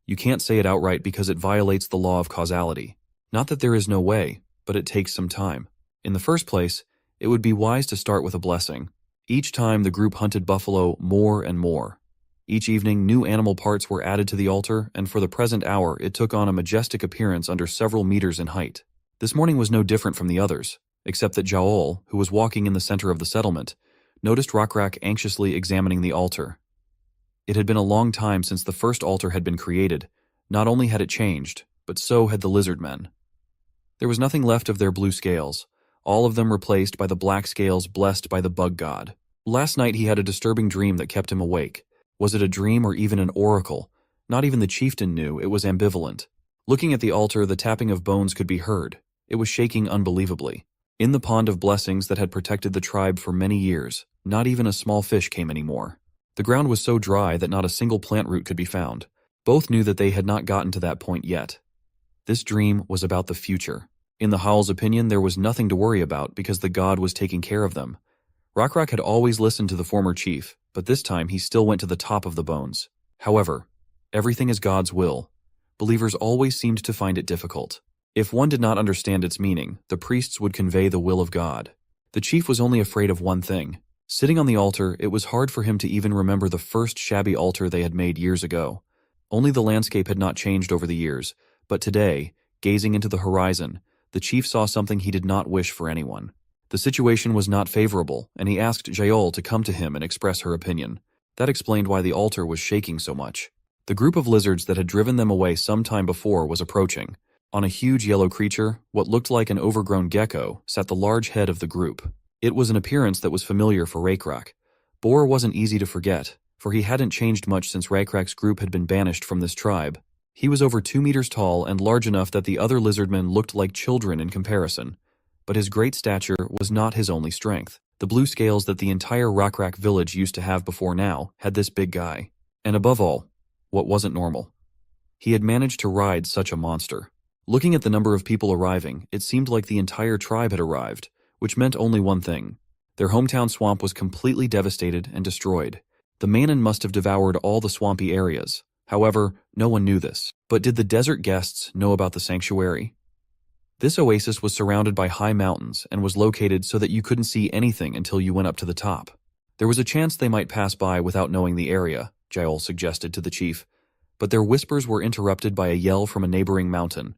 Speaker 1: You can't say it outright because it violates the law of causality. Not that there is no way, but it takes some time. In the first place, it would be wise to start with a blessing. Each time the group hunted buffalo more and more. Each evening, new animal parts were added to the altar, and for the present hour, it took on a majestic appearance under several meters in height. This morning was no different from the others, except that Yahello, who was walking in the center of the settlement, noticed Rakrak anxiously examining the altar. It had been a long time since the first altar had been created. Not only had it changed, but so had the Lizardmen. There was nothing left of their blue scales, all of them replaced by the black scales blessed by the bug god. Last night he had a disturbing dream that kept him awake. Was it a dream or even an oracle? Not even the chieftain knew. It was ambivalent. Looking at the altar, the tapping of bones could be heard. It was shaking unbelievably. In the pond of blessings that had protected the tribe for many years, not even a small fish came anymore. The ground was so dry that not a single plant root could be found. Both knew that they had not gotten to that point yet. This dream was about the future. In the Howl's opinion, there was nothing to worry about because the god was taking care of them. Rakrak had always listened to the former chief, but this time he still went to the top of the bones. However, everything is God's will. Believers always seemed to find it difficult. If one did not understand its meaning, the priests would convey the will of God. The chief was only afraid of one thing. Sitting on the altar, it was hard for him to even remember the first shabby altar they had made years ago. Only the landscape had not changed over the years, but today, gazing into the horizon, the chief saw something he did not wish for anyone. The situation was not favorable, and he asked Yahello to come to him and express her opinion. That explained why the altar was shaking so much. The group of lizards that had driven them away some time before was approaching. On a huge yellow creature, what looked like an overgrown gecko, sat the large head of the group. It was an appearance that was familiar for Raikrak. Boar wasn't easy to forget, for he hadn't changed much since Raikrak's group had been banished from this tribe. He was over 2 meters tall and large enough that the other lizardmen looked like children in comparison. But his great stature was not his only strength. The blue scales that the entire Raikrak village used to have before now had this big guy. And above all, what wasn't normal? He had managed to ride such a monster. Looking at the number of people arriving, it seemed like the entire tribe had arrived, which meant only one thing. Their hometown swamp was completely devastated and destroyed. The Manon must have devoured all the swampy areas. However, no one knew this. But did the desert guests know about the sanctuary? This oasis was surrounded by high mountains and was located so that you couldn't see anything until you went up to the top. There was a chance they might pass by without knowing the area, Yahello suggested to the chief, but their whispers were interrupted by a yell from a neighboring mountain.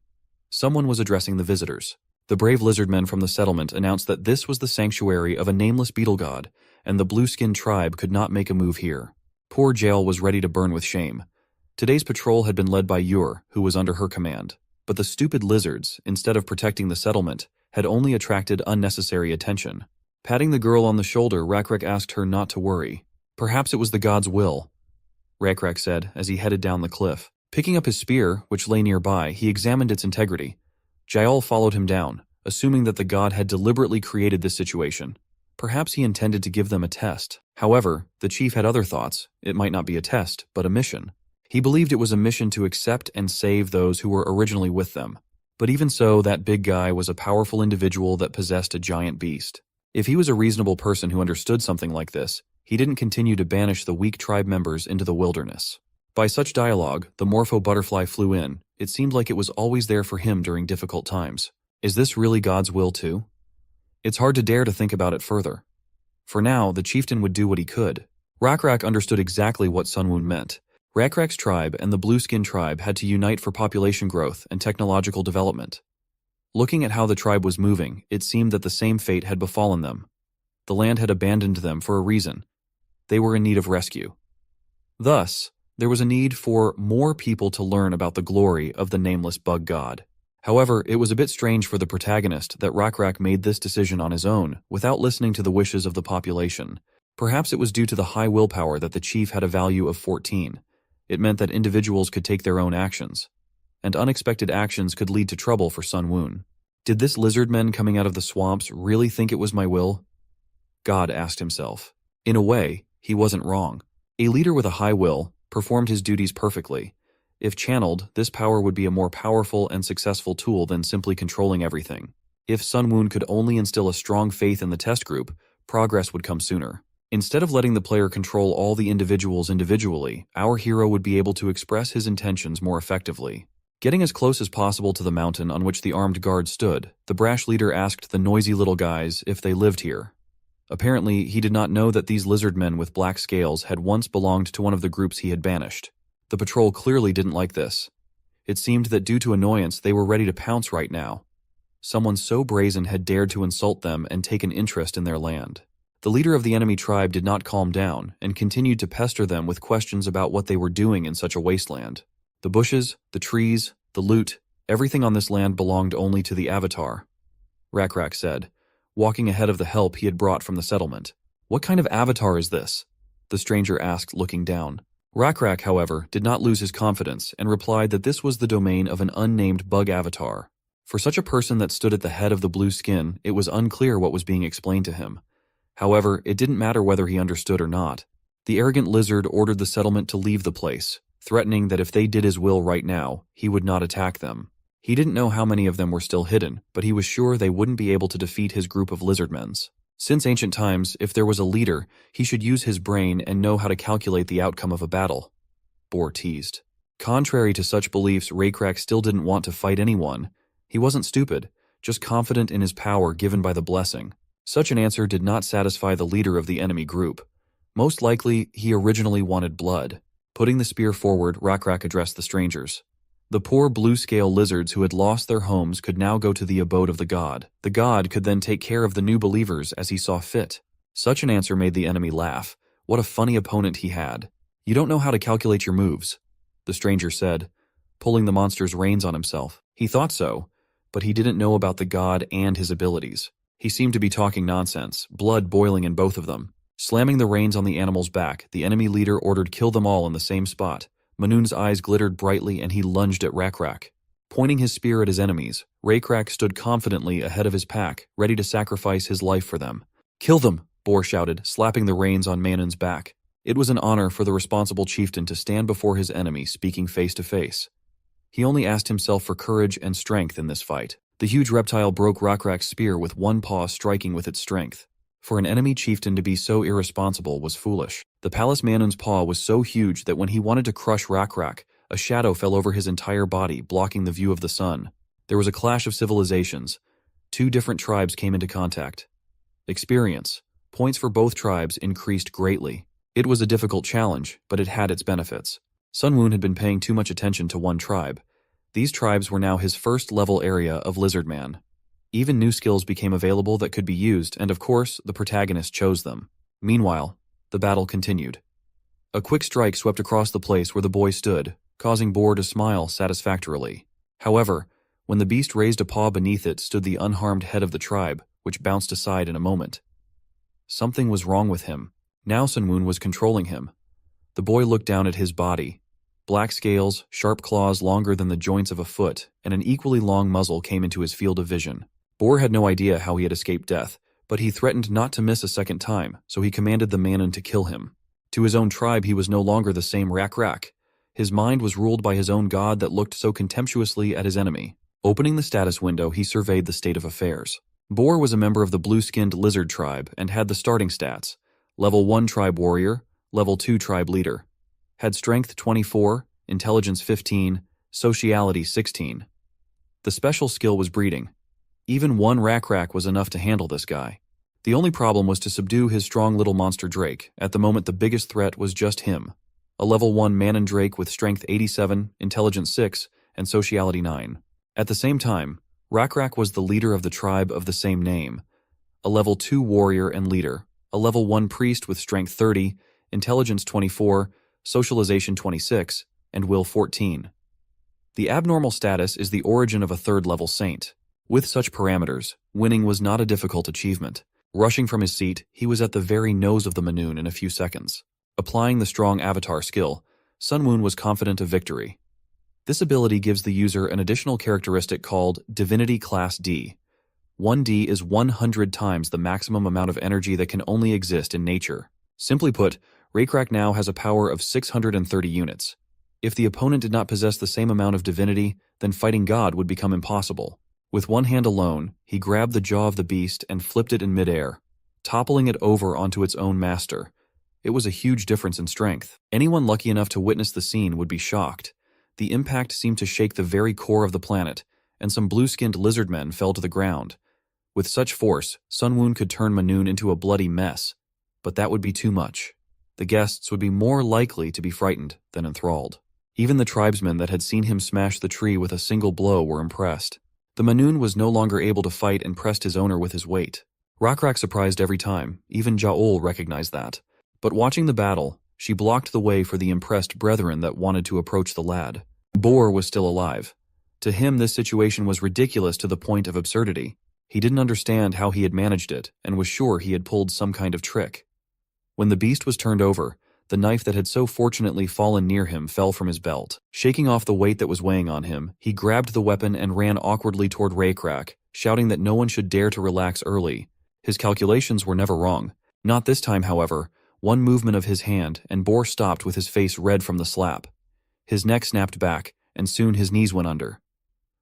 Speaker 1: Someone was addressing the visitors. The brave lizardmen from the settlement announced that this was the sanctuary of a nameless beetle god, and the blue-skinned tribe could not make a move here. Poor Yahello was ready to burn with shame. Today's patrol had been led by Ur, who was under her command. But the stupid lizards, instead of protecting the settlement, had only attracted unnecessary attention. Patting the girl on the shoulder, Raikrak asked her not to worry. Perhaps it was the god's will, Raikrak said as he headed down the cliff. Picking up his spear, which lay nearby, he examined its integrity. Yahello followed him down, assuming that the god had deliberately created this situation. Perhaps he intended to give them a test. However, the chief had other thoughts. It might not be a test, but a mission. He believed it was a mission to accept and save those who were originally with them. But even so, that big guy was a powerful individual that possessed a giant beast. If he was a reasonable person who understood something like this, he didn't continue to banish the weak tribe members into the wilderness. By such dialogue, the Morpho butterfly flew in. It seemed like it was always there for him during difficult times. Is this really God's will too? It's hard to dare to think about it further. For now, the chieftain would do what he could. Raikrak understood exactly what Sunwoon meant. Raikrak's tribe and the Blue-Skin tribe had to unite for population growth and technological development. Looking at how the tribe was moving, it seemed that the same fate had befallen them. The land had abandoned them for a reason. They were in need of rescue. Thus, there was a need for more people to learn about the glory of the nameless bug god. However, it was a bit strange for the protagonist that Raikrak made this decision on his own, without listening to the wishes of the population. Perhaps it was due to the high willpower that the chief had a value of 14. It meant that individuals could take their own actions, and unexpected actions could lead to trouble for Sunwoon. Did this lizardmen coming out of the swamps really think it was my will? God asked himself. In a way, he wasn't wrong. A leader with a high will performed his duties perfectly. If channeled, this power would be a more powerful and successful tool than simply controlling everything. If Sunwoon could only instill a strong faith in the test group, progress would come sooner. Instead of letting the player control all the individuals individually, our hero would be able to express his intentions more effectively. Getting as close as possible to the mountain on which the armed guard stood, the brash leader asked the noisy little guys if they lived here. Apparently, he did not know that these lizard men with black scales had once belonged to one of the groups he had banished. The patrol clearly didn't like this. It seemed that due to annoyance, they were ready to pounce right now. Someone so brazen had dared to insult them and take an interest in their land. The leader of the enemy tribe did not calm down and continued to pester them with questions about what they were doing in such a wasteland. The bushes, the trees, the loot, everything on this land belonged only to the Avatar, Raikrak said, walking ahead of the help he had brought from the settlement. What kind of avatar is this? The stranger asked, looking down. Raikrak, however, did not lose his confidence and replied that this was the domain of an unnamed bug avatar. For such a person that stood at the head of the blue skin, it was unclear what was being explained to him. However, it didn't matter whether he understood or not. The arrogant lizard ordered the settlement to leave the place, threatening that if they did his will right now, he would not attack them. He didn't know how many of them were still hidden, but he was sure they wouldn't be able to defeat his group of lizardmen. Since ancient times, if there was a leader, he should use his brain and know how to calculate the outcome of a battle. Boar teased. Contrary to such beliefs, Raikrak still didn't want to fight anyone. He wasn't stupid, just confident in his power given by the blessing. Such an answer did not satisfy the leader of the enemy group. Most likely, he originally wanted blood. Putting the spear forward, Raikrak addressed the strangers. The poor blue-scale lizards who had lost their homes could now go to the abode of the god. The god could then take care of the new believers as he saw fit. Such an answer made the enemy laugh. What a funny opponent he had. You don't know how to calculate your moves, the stranger said, pulling the monster's reins on himself. He thought so, but he didn't know about the god and his abilities. He seemed to be talking nonsense, blood boiling in both of them. Slamming the reins on the animal's back, the enemy leader ordered kill them all in the same spot. Manun's eyes glittered brightly and he lunged at Rakrak. Pointing his spear at his enemies, Rakrak stood confidently ahead of his pack, ready to sacrifice his life for them. "Kill them!" Bor shouted, slapping the reins on Manun's back. It was an honor for the responsible chieftain to stand before his enemy speaking face to face. He only asked himself for courage and strength in this fight. The huge reptile broke Rakrak's spear with one paw striking with its strength. For an enemy chieftain to be so irresponsible was foolish. The palace Manun's paw was so huge that when he wanted to crush Rakrak, a shadow fell over his entire body, blocking the view of the sun. There was a clash of civilizations. Two different tribes came into contact. Experience. Points for both tribes increased greatly. It was a difficult challenge, but it had its benefits. Sun Woon had been paying too much attention to one tribe. These tribes were now his first-level area of Lizardman. Even new skills became available that could be used, and of course, the protagonist chose them. Meanwhile, the battle continued. A quick strike swept across the place where the boy stood, causing Bor to smile satisfactorily. However, when the beast raised a paw beneath it stood the unharmed head of the tribe, which bounced aside in a moment. Something was wrong with him. Now Sun Woon was controlling him. The boy looked down at his body. Black scales, sharp claws longer than the joints of a foot, and an equally long muzzle came into his field of vision. Bor had no idea how he had escaped death, but he threatened not to miss a second time, so he commanded the Manhwa to kill him. To his own tribe he was no longer the same Rakrak. His mind was ruled by his own god that looked so contemptuously at his enemy. Opening the status window, he surveyed the state of affairs. Bor was a member of the blue-skinned lizard tribe and had the starting stats. Level 1 tribe warrior, Level 2 tribe leader. Had strength 24, intelligence 15, sociality 16. The special skill was breeding. Even one Rakrak was enough to handle this guy. The only problem was to subdue his strong little monster Drake. At the moment the biggest threat was just him. A level 1 Manon Drake with strength 87, intelligence 6, and sociality 9. At the same time, Rakrak was the leader of the tribe of the same name. A level 2 warrior and leader. A level 1 priest with strength 30, intelligence 24, socialization 26, and will 14. The abnormal status is the origin of a third-level saint. With such parameters, winning was not a difficult achievement. Rushing from his seat, he was at the very nose of the Manhwa in a few seconds. Applying the strong avatar skill, Sun Woon was confident of victory. This ability gives the user an additional characteristic called Divinity Class D. 1D is 100 times the maximum amount of energy that can only exist in nature. Simply put, Rakrak now has a power of 630 units. If the opponent did not possess the same amount of divinity, then fighting God would become impossible. With one hand alone, he grabbed the jaw of the beast and flipped it in midair, toppling it over onto its own master. It was a huge difference in strength. Anyone lucky enough to witness the scene would be shocked. The impact seemed to shake the very core of the planet, and some blue-skinned lizardmen fell to the ground. With such force, Sun Woon could turn Manhwa into a bloody mess, but that would be too much. The guests would be more likely to be frightened than enthralled. Even the tribesmen that had seen him smash the tree with a single blow were impressed. The Manhwa was no longer able to fight and pressed his owner with his weight. Rakrak surprised every time, even Jaol recognized that. But watching the battle, she blocked the way for the impressed brethren that wanted to approach the lad. Bor was still alive. To him this situation was ridiculous to the point of absurdity. He didn't understand how he had managed it, and was sure he had pulled some kind of trick. When the beast was turned over, the knife that had so fortunately fallen near him fell from his belt. Shaking off the weight that was weighing on him, he grabbed the weapon and ran awkwardly toward Rakrak, shouting that no one should dare to relax early. His calculations were never wrong. Not this time, however. One movement of his hand, and Bor stopped with his face red from the slap. His neck snapped back, and soon his knees went under.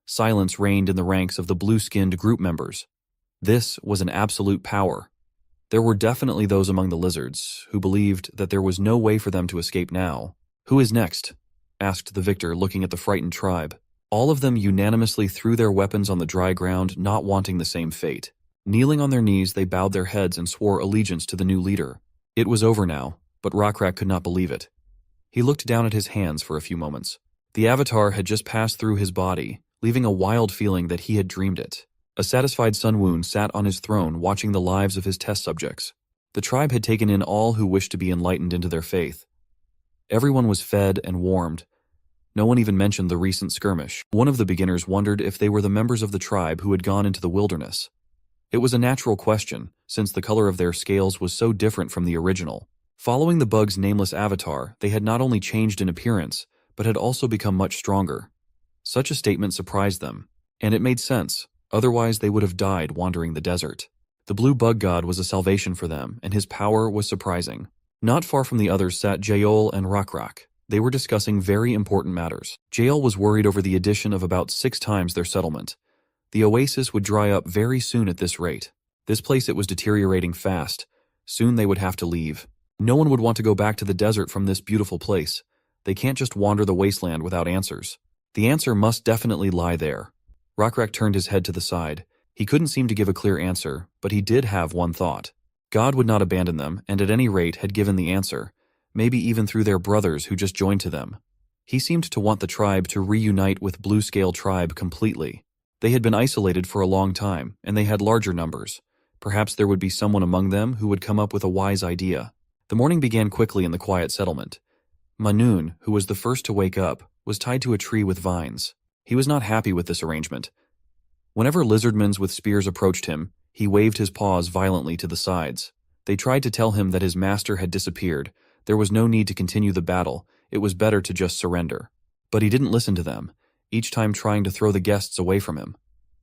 Speaker 1: Silence reigned in the ranks of the blue-skinned group members. This was an absolute power. There were definitely those among the lizards who believed that there was no way for them to escape now. "Who is next?" asked the victor, looking at the frightened tribe. All of them unanimously threw their weapons on the dry ground, not wanting the same fate. Kneeling on their knees, they bowed their heads and swore allegiance to the new leader. It was over now, but Rakrak could not believe it. He looked down at his hands for a few moments. The avatar had just passed through his body, leaving a wild feeling that he had dreamed it. A satisfied Sun Woon sat on his throne watching the lives of his test subjects. The tribe had taken in all who wished to be enlightened into their faith. Everyone was fed and warmed. No one even mentioned the recent skirmish. One of the beginners wondered if they were the members of the tribe who had gone into the wilderness. It was a natural question, since the color of their scales was so different from the original. Following the bug's nameless avatar, they had not only changed in appearance, but had also become much stronger. Such a statement surprised them, and it made sense, otherwise they would have died wandering the desert. The blue bug god was a salvation for them, and his power was surprising. Not far from the others sat Yahello and Rakrak. They were discussing very important matters. Yahello was worried over the addition of about 6 times their settlement. The oasis would dry up very soon at this rate. This place, it was deteriorating fast. Soon they would have to leave. No one would want to go back to the desert from this beautiful place. They can't just wander the wasteland without answers. The answer must definitely lie there. Rakrak turned his head to the side. He couldn't seem to give a clear answer, but he did have one thought. God would not abandon them, and at any rate had given the answer, maybe even through their brothers who just joined to them. He seemed to want the tribe to reunite with Blue Scale Tribe completely. They had been isolated for a long time, and they had larger numbers. Perhaps there would be someone among them who would come up with a wise idea. The morning began quickly in the quiet settlement. Manun, who was the first to wake up, was tied to a tree with vines. He was not happy with this arrangement. Whenever lizardmen with spears approached him, he waved his paws violently to the sides. They tried to tell him that his master had disappeared. There was no need to continue the battle. It was better to just surrender. But he didn't listen to them, each time trying to throw the guests away from him.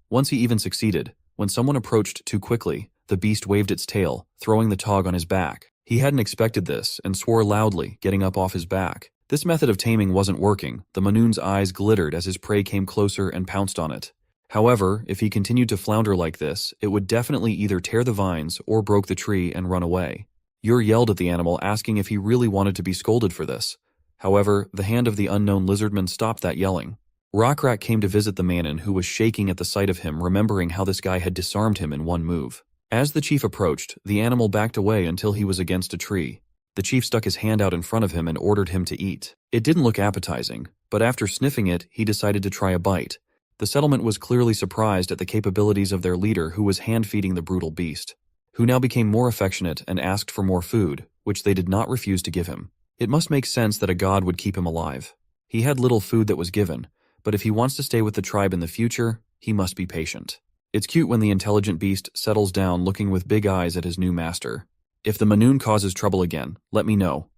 Speaker 1: Once he even succeeded. When someone approached too quickly, the beast waved its tail, throwing the tog on his back. He hadn't expected this and swore loudly, getting up off his back. This method of taming wasn't working. The Manun's eyes glittered as his prey came closer and pounced on it. However, if he continued to flounder like this, it would definitely either tear the vines or broke the tree and run away. Ur yelled at the animal, asking if he really wanted to be scolded for this. However, the hand of the unknown lizardman stopped that yelling. Rakrak came to visit the Manon, who was shaking at the sight of him, remembering how this guy had disarmed him in one move. As the chief approached, the animal backed away until he was against a tree. The chief stuck his hand out in front of him and ordered him to eat. It didn't look appetizing, but after sniffing it, he decided to try a bite. The settlement was clearly surprised at the capabilities of their leader, who was hand-feeding the brutal beast, who now became more affectionate and asked for more food, which they did not refuse to give him. It must make sense that a god would keep him alive. He had little food that was given, but if he wants to stay with the tribe in the future, he must be patient. It's cute when the intelligent beast settles down looking with big eyes at his new master. If the Manun causes trouble again, let me know,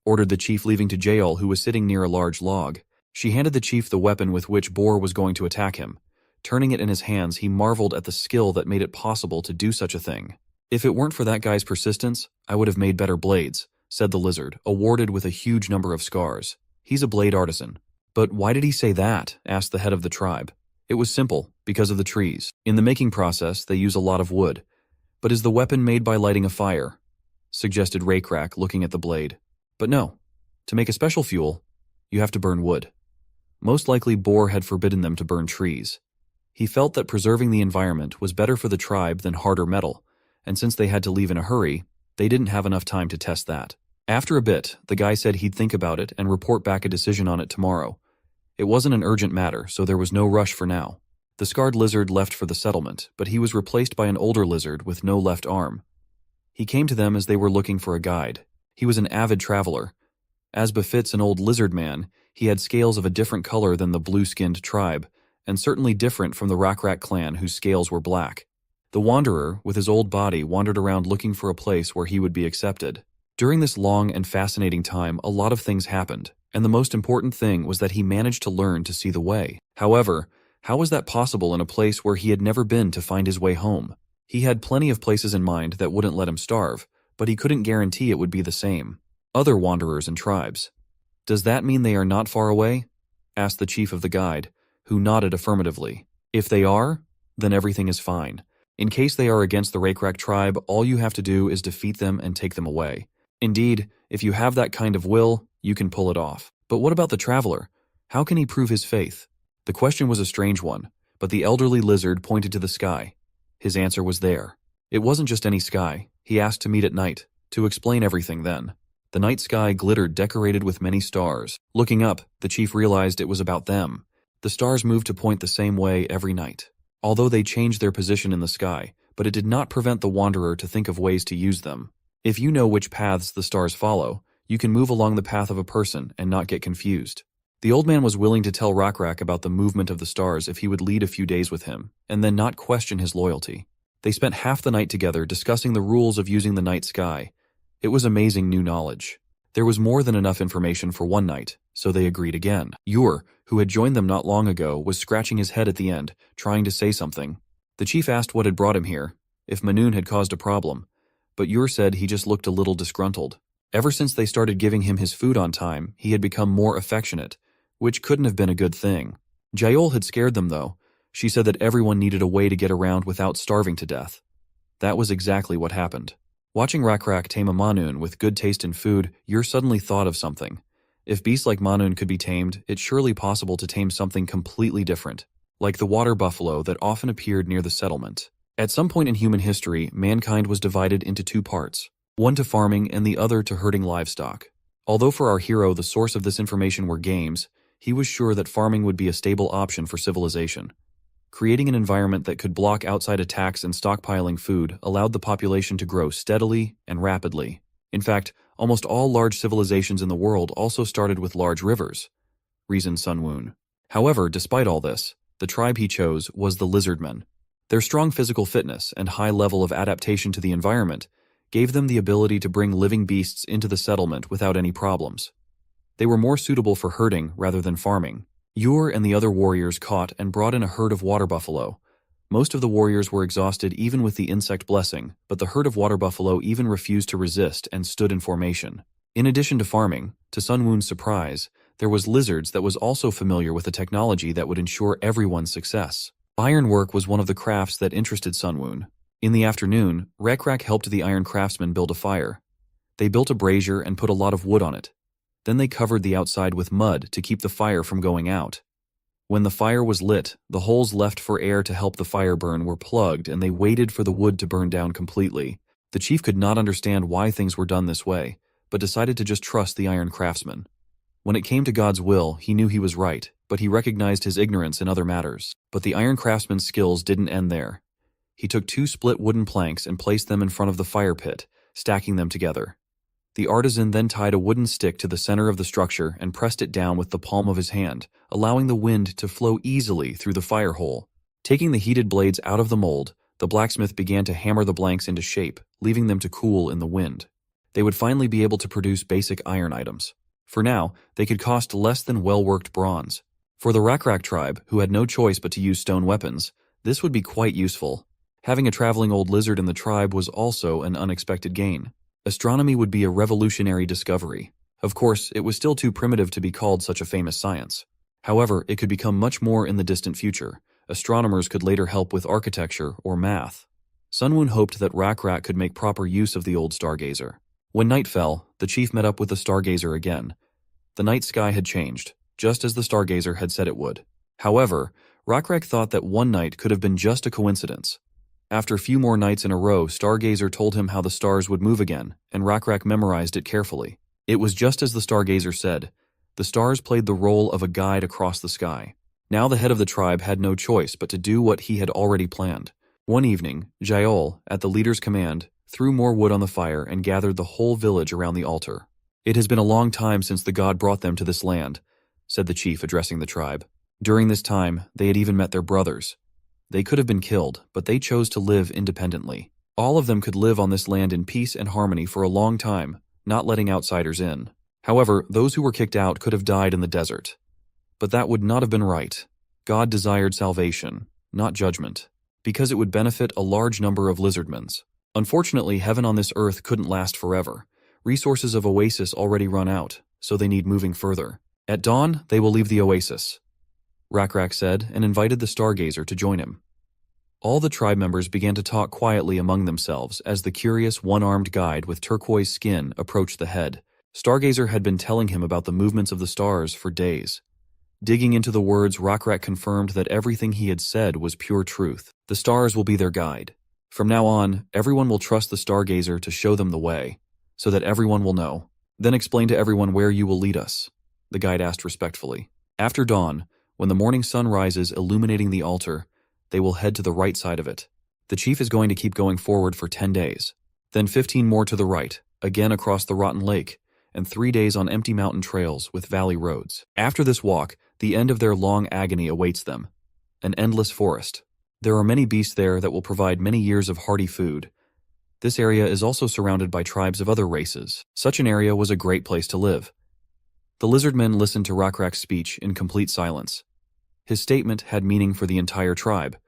Speaker 1: ordered the chief, leaving to Yahello, who was sitting near a large log. She handed the chief the weapon with which Boar was going to attack him. Turning it in his hands, he marveled at the skill that made it possible to do such a thing. If it weren't for that guy's persistence, I would have made better blades, said the lizard, awarded with a huge number of scars. He's a blade artisan. But why did he say that? Asked the head of the tribe. It was simple, because of the trees. In the making process, they use a lot of wood. But is the weapon made by lighting a fire? Suggested Rakrak, looking at the blade. But no. To make a special fuel, you have to burn wood. Most likely Boar had forbidden them to burn trees. He felt that preserving the environment was better for the tribe than harder metal, and since they had to leave in a hurry, they didn't have enough time to test that. After a bit, the guy said he'd think about it and report back a decision on it tomorrow. It wasn't an urgent matter, so there was no rush for now. The scarred lizard left for the settlement, but he was replaced by an older lizard with no left arm. He came to them as they were looking for a guide. He was an avid traveler. As befits an old lizard man, he had scales of a different color than the blue-skinned tribe, and certainly different from the Rakrak clan whose scales were black. The wanderer, with his old body, wandered around looking for a place where he would be accepted. During this long and fascinating time, a lot of things happened, and the most important thing was that he managed to learn to see the way. However, how was that possible in a place where he had never been to find his way home? He had plenty of places in mind that wouldn't let him starve, but he couldn't guarantee it would be the same. Other wanderers and tribes. Does that mean they are not far away? Asked the chief of the guide, who nodded affirmatively. If they are, then everything is fine. In case they are against the Rakrak tribe, all you have to do is defeat them and take them away. Indeed, if you have that kind of will, you can pull it off. But what about the traveler? How can he prove his faith? The question was a strange one, but the elderly lizard pointed to the sky. His answer was there. It wasn't just any sky. He asked to meet at night, to explain everything then. The night sky glittered, decorated with many stars. Looking up, the chief realized it was about them. The stars moved to point the same way every night, although they changed their position in the sky, but it did not prevent the wanderer to think of ways to use them. If you know which paths the stars follow, you can move along the path of a person and not get confused. The old man was willing to tell Rakrak about the movement of the stars if he would lead a few days with him, and then not question his loyalty. They spent half the night together discussing the rules of using the night sky. It was amazing new knowledge. There was more than enough information for one night, so they agreed again. Ur, who had joined them not long ago, was scratching his head at the end, trying to say something. The chief asked what had brought him here, if Manun had caused a problem, but Ur said he just looked a little disgruntled. Ever since they started giving him his food on time, he had become more affectionate, which couldn't have been a good thing. Yahello had scared them, though. She said that everyone needed a way to get around without starving to death. That was exactly what happened. Watching Rakrak tame a Manun with good taste in food, Ur suddenly thought of something. If beasts like Manun could be tamed, it's surely possible to tame something completely different, like the water buffalo that often appeared near the settlement. At some point in human history, mankind was divided into two parts, one to farming and the other to herding livestock. Although for our hero the source of this information were games, he was sure that farming would be a stable option for civilization. Creating an environment that could block outside attacks and stockpiling food allowed the population to grow steadily and rapidly. In fact, almost all large civilizations in the world also started with large rivers, reasoned Sun Woon. However, despite all this, the tribe he chose was the Lizardmen. Their strong physical fitness and high level of adaptation to the environment gave them the ability to bring living beasts into the settlement without any problems. They were more suitable for herding rather than farming. Ur and the other warriors caught and brought in a herd of water buffalo. Most of the warriors were exhausted even with the insect blessing, but the herd of water buffalo even refused to resist and stood in formation. In addition to farming, to Sun Woon's surprise, there was lizards that was also familiar with the technology that would ensure everyone's success. Ironwork was one of the crafts that interested Sun Woon. In the afternoon, Rakrak helped the iron craftsmen build a fire. They built a brazier and put a lot of wood on it. Then they covered the outside with mud to keep the fire from going out. When the fire was lit, the holes left for air to help the fire burn were plugged and they waited for the wood to burn down completely. The chief could not understand why things were done this way, but decided to just trust the iron craftsman. When it came to God's will, he knew he was right, but he recognized his ignorance in other matters. But the iron craftsman's skills didn't end there. He took 2 split wooden planks and placed them in front of the fire pit, stacking them together. The artisan then tied a wooden stick to the center of the structure and pressed it down with the palm of his hand, allowing the wind to flow easily through the fire hole. Taking the heated blades out of the mold, the blacksmith began to hammer the blanks into shape, leaving them to cool in the wind. They would finally be able to produce basic iron items. For now, they could cost less than well-worked bronze. For the Rakrak tribe, who had no choice but to use stone weapons, this would be quite useful. Having a traveling old lizard in the tribe was also an unexpected gain. Astronomy would be a revolutionary discovery. Of course, it was still too primitive to be called such a famous science. However, it could become much more in the distant future. Astronomers could later help with architecture or math. Sun Woon hoped that Rakrak could make proper use of the old stargazer. When night fell, the chief met up with the stargazer again. The night sky had changed, just as the stargazer had said it would. However, Rakrak thought that one night could have been just a coincidence. After a few more nights in a row, Stargazer told him how the stars would move again, and Rakrak memorized it carefully. It was just as the Stargazer said. The stars played the role of a guide across the sky. Now the head of the tribe had no choice but to do what he had already planned. One evening, Yahello, at the leader's command, threw more wood on the fire and gathered the whole village around the altar. "It has been a long time since the god brought them to this land," said the chief, addressing the tribe. During this time, they had even met their brothers. They could have been killed, but they chose to live independently. All of them could live on this land in peace and harmony for a long time, not letting outsiders in. However, those who were kicked out could have died in the desert. But that would not have been right. God desired salvation, not judgment, because it would benefit a large number of lizardmens. Unfortunately, heaven on this earth couldn't last forever. Resources of Oasis already run out, so they need moving further. At dawn, they will leave the Oasis, Rakrak said, and invited the Stargazer to join him. All the tribe members began to talk quietly among themselves as the curious one-armed guide with turquoise skin approached the head. Stargazer had been telling him about the movements of the stars for days. Digging into the words, Rakrak confirmed that everything he had said was pure truth. The stars will be their guide. From now on, everyone will trust the Stargazer to show them the way, so that everyone will know. Then explain to everyone where you will lead us, the guide asked respectfully. After dawn, when the morning sun rises illuminating the altar, they will head to the right side of it. The chief is going to keep going forward for 10 days. Then 15 more to the right, again across the rotten lake, and 3 days on empty mountain trails with valley roads. After this walk, the end of their long agony awaits them. An endless forest. There are many beasts there that will provide many years of hearty food. This area is also surrounded by tribes of other races. Such an area was a great place to live. The Lizardmen listened to Rakrak's speech in complete silence. His statement had meaning for the entire tribe.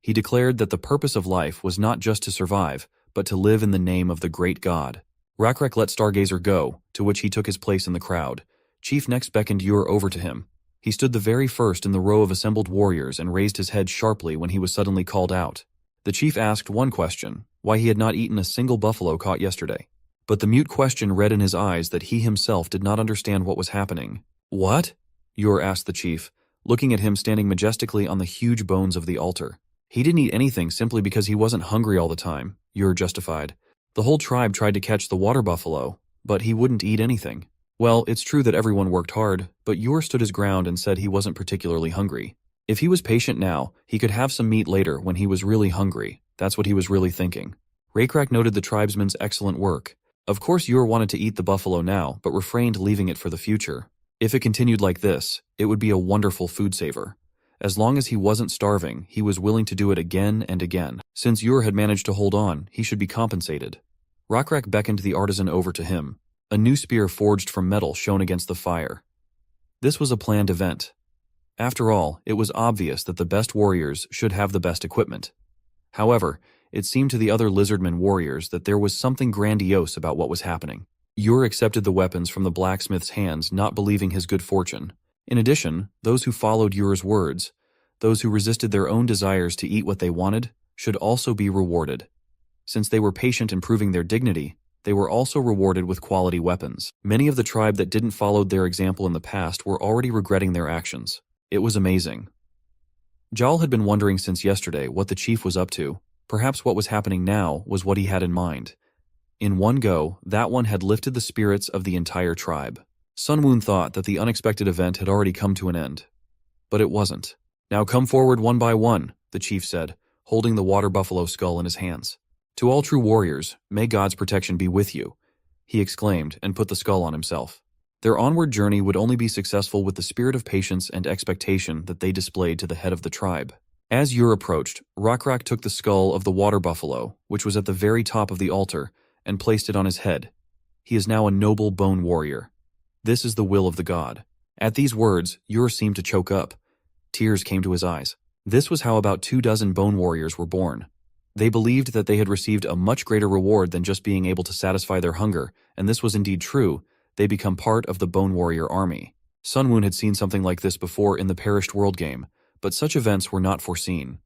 Speaker 1: He declared that the purpose of life was not just to survive, but to live in the name of the great god. Rakrak let Stargazer go, to which he took his place in the crowd. Chief next beckoned Ur over to him. He stood the very first in the row of assembled warriors and raised his head sharply when he was suddenly called out. The chief asked one question, why he had not eaten a single buffalo caught yesterday. But the mute question read in his eyes that he himself did not understand what was happening. What? Ur asked the chief, looking at him standing majestically on the huge bones of the altar. He didn't eat anything simply because he wasn't hungry all the time, Ur justified. The whole tribe tried to catch the water buffalo, but he wouldn't eat anything. Well, it's true that everyone worked hard, but Ur stood his ground and said he wasn't particularly hungry. If he was patient now, he could have some meat later when he was really hungry. That's what he was really thinking. Rakrak noted the tribesman's excellent work. Of course Ur wanted to eat the buffalo now, but refrained leaving it for the future. If it continued like this, it would be a wonderful food saver. As long as he wasn't starving, he was willing to do it again and again. Since Ur had managed to hold on, he should be compensated. Rakrak beckoned the artisan over to him. A new spear forged from metal shone against the fire. This was a planned event. After all, it was obvious that the best warriors should have the best equipment. However, it seemed to the other Lizardmen warriors that there was something grandiose about what was happening. Ur accepted the weapons from the blacksmith's hands, not believing his good fortune. In addition, those who followed Ur's words, those who resisted their own desires to eat what they wanted, should also be rewarded. Since they were patient in proving their dignity, they were also rewarded with quality weapons. Many of the tribe that didn't follow their example in the past were already regretting their actions. It was amazing. Jal had been wondering since yesterday what the chief was up to. Perhaps what was happening now was what he had in mind. In one go, that one had lifted the spirits of the entire tribe. Sunwoon thought that the unexpected event had already come to an end. But it wasn't. Now come forward one by one, the chief said, holding the water buffalo skull in his hands. To all true warriors, may God's protection be with you, he exclaimed and put the skull on himself. Their onward journey would only be successful with the spirit of patience and expectation that they displayed to the head of the tribe. As Ur approached, Rakrak took the skull of the water buffalo, which was at the very top of the altar, and placed it on his head. He is now a noble bone warrior. This is the will of the god. At these words, Ur seemed to choke up. Tears came to his eyes. This was how about 24 bone warriors were born. They believed that they had received a much greater reward than just being able to satisfy their hunger, and this was indeed true. They become part of the bone warrior army. Sunwoon had seen something like this before in the Perished World game, but such events were not foreseen.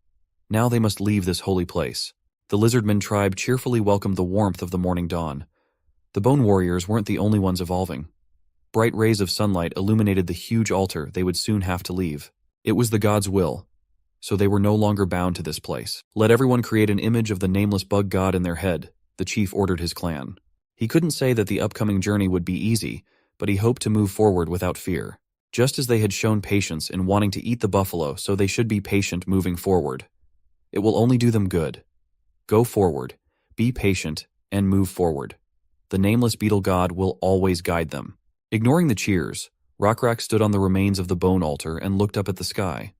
Speaker 1: Now they must leave this holy place. The Lizardmen tribe cheerfully welcomed the warmth of the morning dawn. The bone warriors weren't the only ones evolving. Bright rays of sunlight illuminated the huge altar they would soon have to leave. It was the god's will, so they were no longer bound to this place. Let everyone create an image of the nameless bug god in their head, the chief ordered his clan. He couldn't say that the upcoming journey would be easy, but he hoped to move forward without fear. Just as they had shown patience in wanting to eat the buffalo, so they should be patient moving forward. It will only do them good. Go forward, be patient, and move forward. The nameless beetle god will always guide them. Ignoring the cheers, Rakrak stood on the remains of the bone altar and looked up at the sky.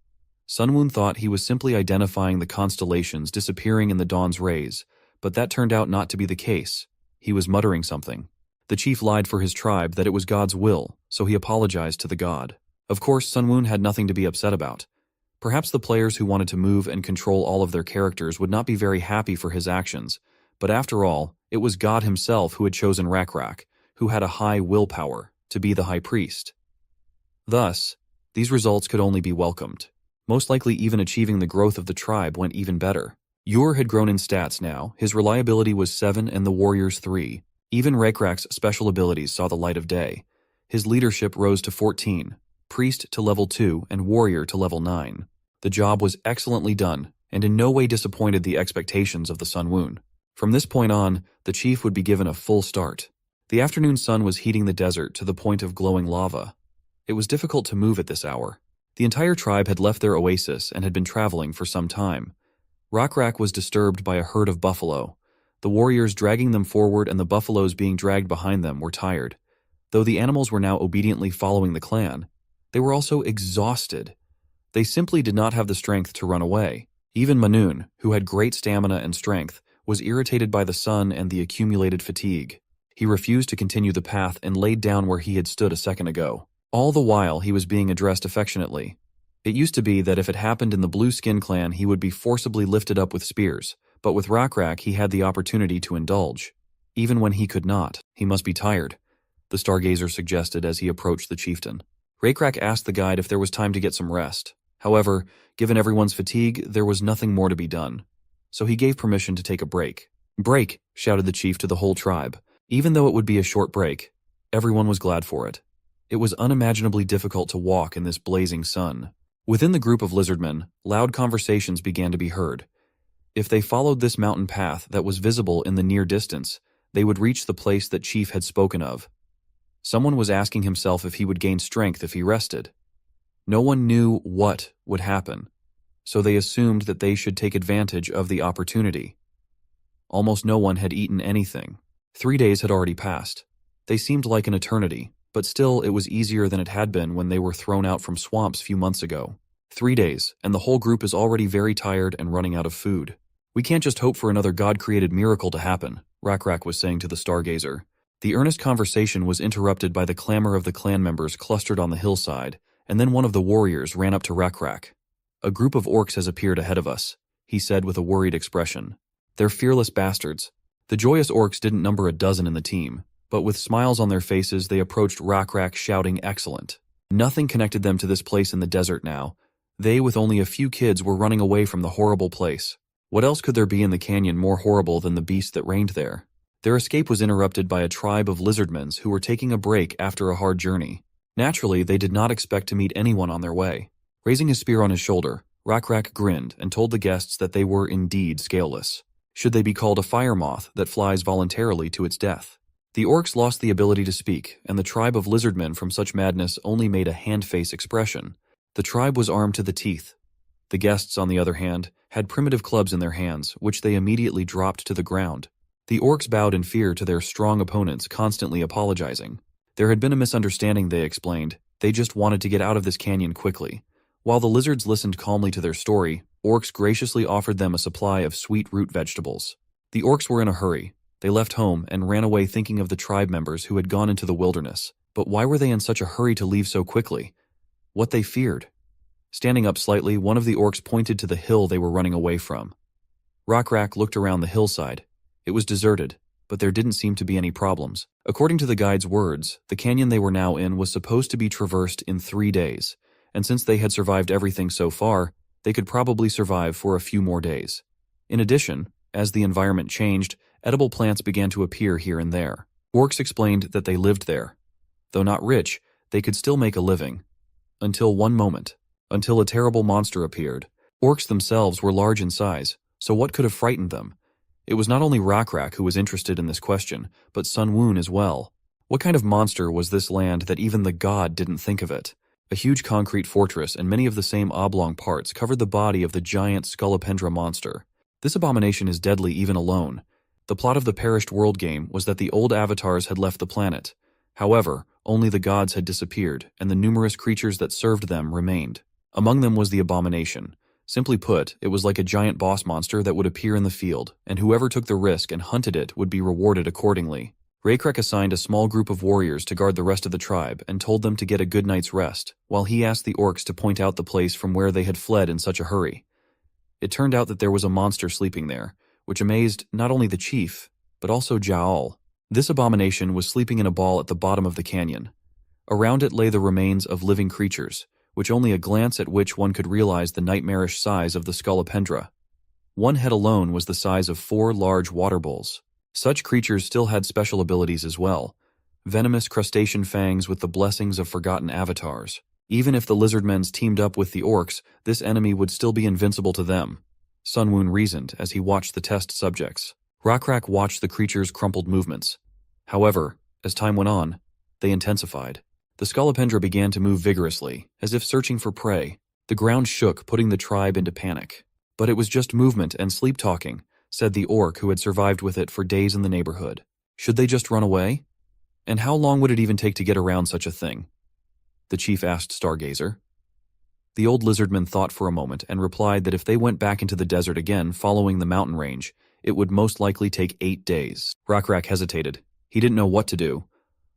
Speaker 1: Sunwoon thought he was simply identifying the constellations disappearing in the dawn's rays, but that turned out not to be the case. He was muttering something. The chief lied for his tribe that it was God's will, so he apologized to the god. Of course, Sunwoon had nothing to be upset about. Perhaps the players who wanted to move and control all of their characters would not be very happy for his actions, but after all, it was God himself who had chosen Rakrak, who had a high willpower, to be the high priest. Thus, these results could only be welcomed. Most likely even achieving the growth of the tribe went even better. Ur had grown in stats now, his reliability was 7 and the warriors 3. Even Rakrak's special abilities saw the light of day. His leadership rose to 14, priest to level 2 and warrior to level 9. The job was excellently done, and in no way disappointed the expectations of the Sunwoon. From this point on, the chief would be given a full start. The afternoon sun was heating the desert to the point of glowing lava. It was difficult to move at this hour. The entire tribe had left their oasis and had been traveling for some time. Rockrak was disturbed by a herd of buffalo. The warriors dragging them forward and the buffaloes being dragged behind them were tired. Though the animals were now obediently following the clan, they were also exhausted. They simply did not have the strength to run away. Even Manun, who had great stamina and strength, was irritated by the sun and the accumulated fatigue. He refused to continue the path and laid down where he had stood a second ago. All the while he was being addressed affectionately. It used to be that if it happened in the Blue Skin clan he would be forcibly lifted up with spears, but with Rockrak he had the opportunity to indulge. Even when he could not, he must be tired, the Stargazer suggested as he approached the chieftain. Rockrak asked the guide if there was time to get some rest. However, given everyone's fatigue, there was nothing more to be done. So he gave permission to take a break. "Break!" shouted the chief to the whole tribe. Even though it would be a short break, everyone was glad for it. It was unimaginably difficult to walk in this blazing sun. Within the group of lizardmen, loud conversations began to be heard. If they followed this mountain path that was visible in the near distance, they would reach the place that Chief had spoken of. Someone was asking himself if he would gain strength if he rested. No one knew what would happen, so they assumed that they should take advantage of the opportunity. Almost no one had eaten anything. 3 days had already passed. They seemed like an eternity, but still it was easier than it had been when they were thrown out from swamps few months ago. 3 days, and the whole group is already very tired and running out of food. "We can't just hope for another God-created miracle to happen," Rockrak was saying to the Stargazer. The earnest conversation was interrupted by the clamor of the clan members clustered on the hillside, and then one of the warriors ran up to Rockrak. "A group of orcs has appeared ahead of us," he said with a worried expression. "They're fearless bastards." The joyous orcs didn't number a dozen in the team, but with smiles on their faces they approached Rockrak shouting excellent. Nothing connected them to this place in the desert now. They, with only a few kids, were running away from the horrible place. What else could there be in the canyon more horrible than the beast that reigned there? Their escape was interrupted by a tribe of lizardmen who were taking a break after a hard journey. Naturally, they did not expect to meet anyone on their way. Raising his spear on his shoulder, Rockrak grinned and told the guests that they were indeed scaleless. Should they be called a fire moth that flies voluntarily to its death? The orcs lost the ability to speak, and the tribe of lizardmen from such madness only made a hand-face expression. The tribe was armed to the teeth. The guests, on the other hand, had primitive clubs in their hands, which they immediately dropped to the ground. The orcs bowed in fear to their strong opponents, constantly apologizing. There had been a misunderstanding, they explained. They just wanted to get out of this canyon quickly. While the lizards listened calmly to their story, orcs graciously offered them a supply of sweet root vegetables. The orcs were in a hurry. They left home and ran away thinking of the tribe members who had gone into the wilderness. But why were they in such a hurry to leave so quickly? What they feared? Standing up slightly, one of the orcs pointed to the hill they were running away from. Rockrak looked around the hillside. It was deserted, but there didn't seem to be any problems. According to the guide's words, the canyon they were now in was supposed to be traversed in 3 days, and since they had survived everything so far, they could probably survive for a few more days. In addition, as the environment changed, edible plants began to appear here and there. Orcs explained that they lived there. Though not rich, they could still make a living. Until one moment. Until a terrible monster appeared. Orcs themselves were large in size, so what could have frightened them? It was not only Rockrak who was interested in this question, but Sun Woon as well. What kind of monster was this land that even the god didn't think of it? A huge concrete fortress and many of the same oblong parts covered the body of the giant Scolopendra monster. This abomination is deadly even alone. The plot of the Perished World game was that the old avatars had left the planet. However, only the gods had disappeared, and the numerous creatures that served them remained. Among them was the abomination. Simply put, it was like a giant boss monster that would appear in the field, and whoever took the risk and hunted it would be rewarded accordingly. Rockrak assigned a small group of warriors to guard the rest of the tribe and told them to get a good night's rest, while he asked the orcs to point out the place from where they had fled in such a hurry. It turned out that there was a monster sleeping there, which amazed not only the chief, but also Yahello. This abomination was sleeping in a ball at the bottom of the canyon. Around it lay the remains of living creatures, which only a glance at which one could realize the nightmarish size of the Scolopendra. One head alone was the size of 4 large water bowls. Such creatures still had special abilities as well. Venomous crustacean fangs with the blessings of forgotten avatars. Even if the lizardmen teamed up with the orcs, this enemy would still be invincible to them. Sun Woon reasoned as he watched the test subjects. Rockrak watched the creature's crumpled movements. However, As time went on, they intensified. The scolopendra began to move vigorously, as if searching for prey. The ground shook, putting the tribe into panic. But it was just movement and sleep-talking, said the orc who had survived with it for days in the neighborhood. Should they just run away? And how long would it even take to get around such a thing? The chief asked Stargazer. The old lizardman thought for a moment and replied that if they went back into the desert again following the mountain range, it would most likely take 8 days. Rakrak hesitated. He didn't know what to do.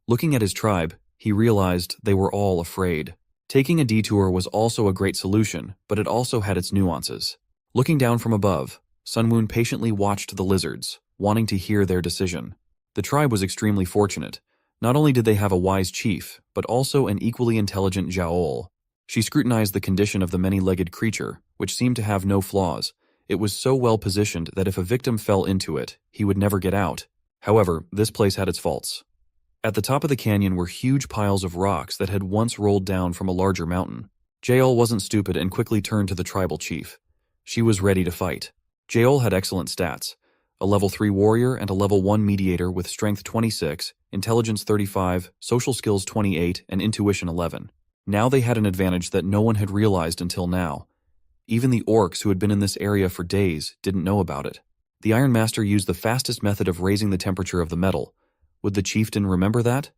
Speaker 1: Looking at his tribe, he realized they were all afraid. Taking a detour was also a great solution, but it also had its nuances. Looking down from above, Sunwoon patiently watched the lizards, wanting to hear their decision. The tribe was extremely fortunate. Not only did they have a wise chief, but also an equally intelligent Yahello. She scrutinized the condition of the many-legged creature, which seemed to have no flaws. It was so well positioned that if a victim fell into it, he would never get out. However, this place had its faults. At the top of the canyon were huge piles of rocks that had once rolled down from a larger mountain. Jael wasn't stupid and quickly turned to the tribal chief. She was ready to fight. Jael had excellent stats. A level 3 warrior and a level 1 mediator with strength 26, intelligence 35, social skills 28, and intuition 11. Now they had an advantage that no one had realized until now. Even the orcs who had been in this area for days didn't know about it. The Iron Master used the fastest method of raising the temperature of the metal. Would the chieftain remember that?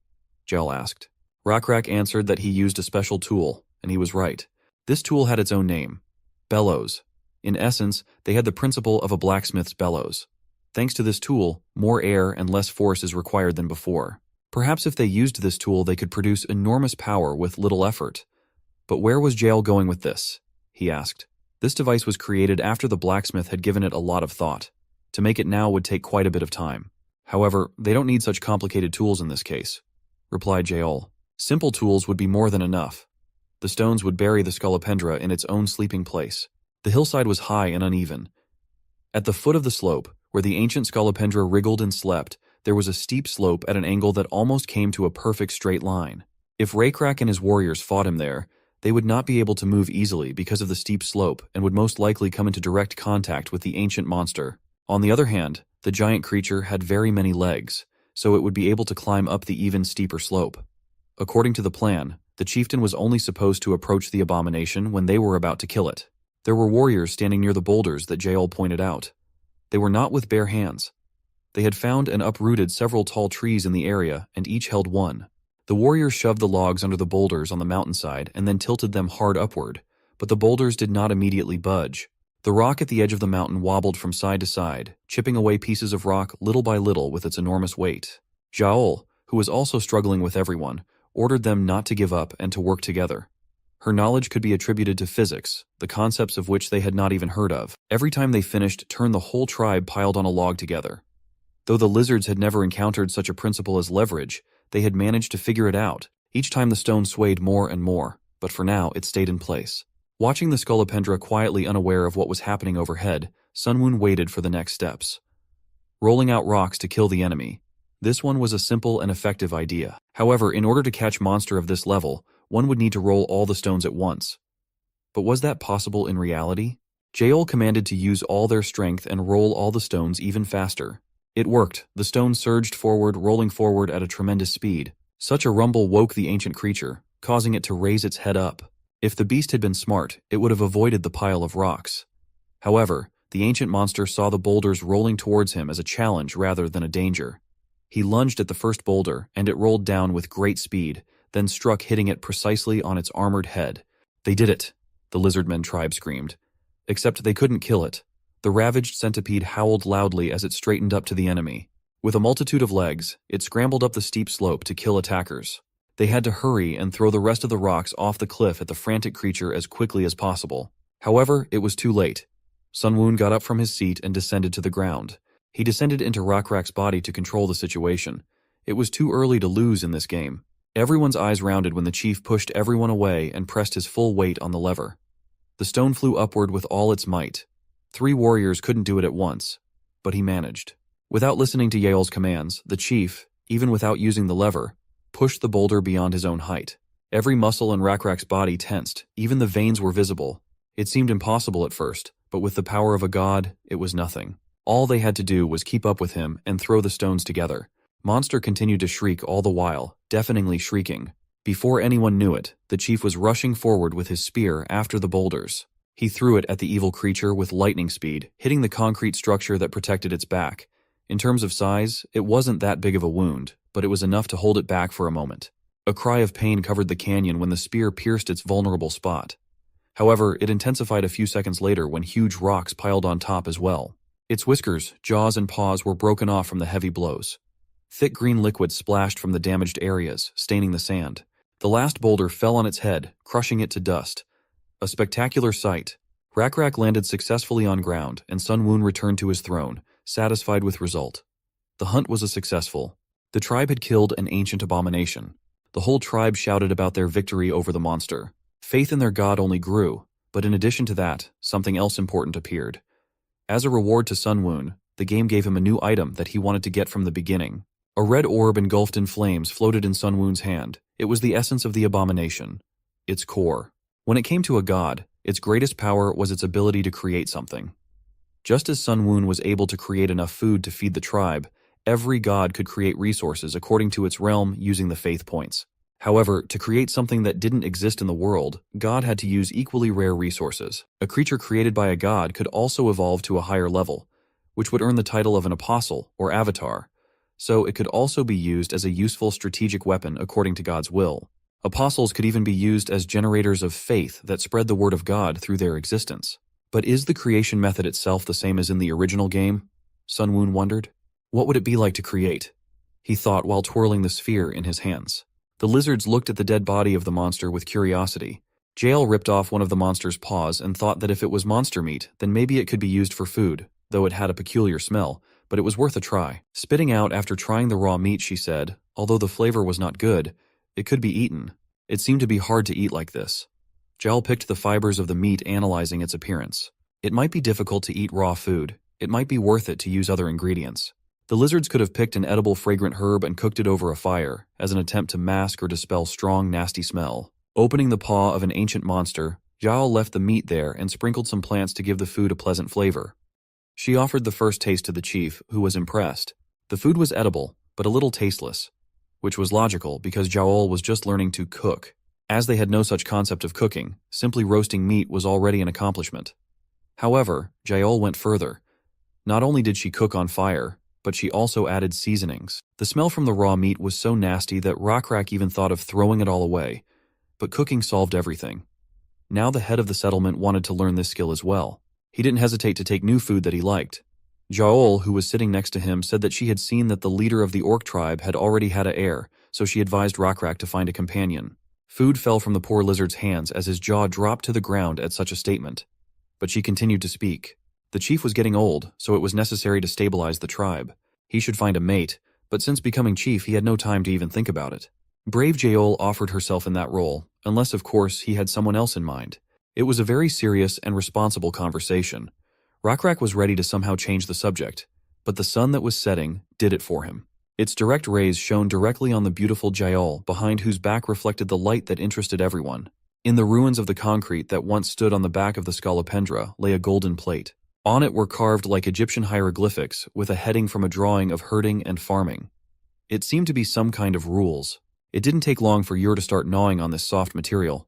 Speaker 1: Jael asked. Rakrak answered that he used a special tool, and he was right. This tool had its own name, bellows. In essence, they had the principle of a blacksmith's bellows. Thanks to this tool, more air and less force is required than before. Perhaps if they used this tool, they could produce enormous power with little effort. But where was Jael going with this? He asked. This device was created after the blacksmith had given it a lot of thought. To make it now would take quite a bit of time. However, they don't need such complicated tools in this case, replied Jael. Simple tools would be more than enough. The stones would bury the scolopendra in its own sleeping place. The hillside was high and uneven. At the foot of the slope, where the ancient scolopendra wriggled and slept, there was a steep slope at an angle that almost came to a perfect straight line. If Rakrak and his warriors fought him there, they would not be able to move easily because of the steep slope and would most likely come into direct contact with the ancient monster. On the other hand, the giant creature had very many legs, so it would be able to climb up the even steeper slope. According to the plan, the chieftain was only supposed to approach the abomination when they were about to kill it. There were warriors standing near the boulders that Jael pointed out. They were not with bare hands. They had found and uprooted several tall trees in the area, and each held one. The warriors shoved the logs under the boulders on the mountainside and then tilted them hard upward, but the boulders did not immediately budge. The rock at the edge of the mountain wobbled from side to side, chipping away pieces of rock little by little with its enormous weight. Jael, who was also struggling with everyone, ordered them not to give up and to work together. Her knowledge could be attributed to physics, the concepts of which they had not even heard of. Every time they finished, turn the whole tribe piled on a log together. Though the lizards had never encountered such a principle as leverage, they had managed to figure it out. Each time the stone swayed more and more, but for now it stayed in place. Watching the scolopendra quietly unaware of what was happening overhead, Sunwoon waited for the next steps. Rolling out rocks to kill the enemy. This one was a simple and effective idea. However, in order to catch monster of this level, one would need to roll all the stones at once. But was that possible in reality? Jael commanded to use all their strength and roll all the stones even faster. It worked. The stones surged forward, rolling forward at a tremendous speed. Such a rumble woke the ancient creature, causing it to raise its head up. If the beast had been smart, it would have avoided the pile of rocks. However, the ancient monster saw the boulders rolling towards him as a challenge rather than a danger. He lunged at the first boulder, and it rolled down with great speed, then struck, hitting it precisely on its armored head. They did it, the Lizardmen tribe screamed. Except they couldn't kill it. The ravaged centipede howled loudly as it straightened up to the enemy. With a multitude of legs, it scrambled up the steep slope to kill attackers. They had to hurry and throw the rest of the rocks off the cliff at the frantic creature as quickly as possible. However, it was too late. Sunwoon got up from his seat and descended to the ground. He descended into Rakrak's body to control the situation. It was too early to lose in this game. Everyone's eyes rounded when the chief pushed everyone away and pressed his full weight on the lever. The stone flew upward with all its might. 3 warriors couldn't do it at once, but he managed. Without listening to Yael's commands, the chief, even without using the lever, pushed the boulder beyond his own height. Every muscle in Rakrak's body tensed, even the veins were visible. It seemed impossible at first, but with the power of a god, it was nothing. All they had to do was keep up with him and throw the stones together. Monster continued to shriek all the while, deafeningly shrieking. Before anyone knew it, the chief was rushing forward with his spear after the boulders. He threw it at the evil creature with lightning speed, hitting the concrete structure that protected its back. In terms of size, it wasn't that big of a wound, but it was enough to hold it back for a moment. A cry of pain covered the canyon when the spear pierced its vulnerable spot. However, it intensified a few seconds later when huge rocks piled on top as well. Its whiskers, jaws, and paws were broken off from the heavy blows. Thick green liquid splashed from the damaged areas, staining the sand. The last boulder fell on its head, crushing it to dust. A spectacular sight. Rak landed successfully on ground, and Sun Woon returned to his throne, satisfied with result. The hunt was a successful. The tribe had killed an ancient abomination. The whole tribe shouted about their victory over the monster. Faith in their god only grew, but in addition to that, something else important appeared. As a reward to Sun Woon, the game gave him a new item that he wanted to get from the beginning. A red orb engulfed in flames floated in Sun Woon's hand. It was the essence of the abomination, its core. When it came to a god, its greatest power was its ability to create something. Just as Sun Woon was able to create enough food to feed the tribe, every god could create resources according to its realm using the faith points. However, to create something that didn't exist in the world, God had to use equally rare resources. A creature created by a god could also evolve to a higher level, which would earn the title of an apostle or avatar. So it could also be used as a useful strategic weapon according to God's will. Apostles could even be used as generators of faith that spread the word of God through their existence. But is the creation method itself the same as in the original game? Sun Woon wondered. What would it be like to create? He thought while twirling the sphere in his hands. The lizards looked at the dead body of the monster with curiosity. Yahello ripped off one of the monster's paws and thought that if it was monster meat, then maybe it could be used for food, though it had a peculiar smell, but it was worth a try. Spitting out after trying the raw meat, she said, although the flavor was not good, it could be eaten. It seemed to be hard to eat like this. Yahello picked the fibers of the meat, analyzing its appearance. It might be difficult to eat raw food. It might be worth it to use other ingredients. The lizards could have picked an edible fragrant herb and cooked it over a fire, as an attempt to mask or dispel strong, nasty smell. Opening the paw of an ancient monster, Yahello left the meat there and sprinkled some plants to give the food a pleasant flavor. She offered the first taste to the chief, who was impressed. The food was edible, but a little tasteless, which was logical because Yahello was just learning to cook. As they had no such concept of cooking, simply roasting meat was already an accomplishment. However, Yahello went further. Not only did she cook on fire, but she also added seasonings. The smell from the raw meat was so nasty that Rak even thought of throwing it all away, but cooking solved everything. Now the head of the settlement wanted to learn this skill as well. He didn't hesitate to take new food that he liked. Yahello, who was sitting next to him, said that she had seen that the leader of the orc tribe had already had an heir, so she advised Rak to find a companion. Food fell from the poor lizard's hands as his jaw dropped to the ground at such a statement. But she continued to speak. The chief was getting old, so it was necessary to stabilize the tribe. He should find a mate, but since becoming chief he had no time to even think about it. Brave Yahello offered herself in that role, unless of course he had someone else in mind. It was a very serious and responsible conversation. Rak was ready to somehow change the subject, but the sun that was setting did it for him. Its direct rays shone directly on the beautiful Yahello, behind whose back reflected the light that interested everyone. In the ruins of the concrete that once stood on the back of the scolopendra lay a golden plate. On it were carved like Egyptian hieroglyphics with a heading from a drawing of herding and farming. It seemed to be some kind of rules. It didn't take long for Yor to start gnawing on this soft material.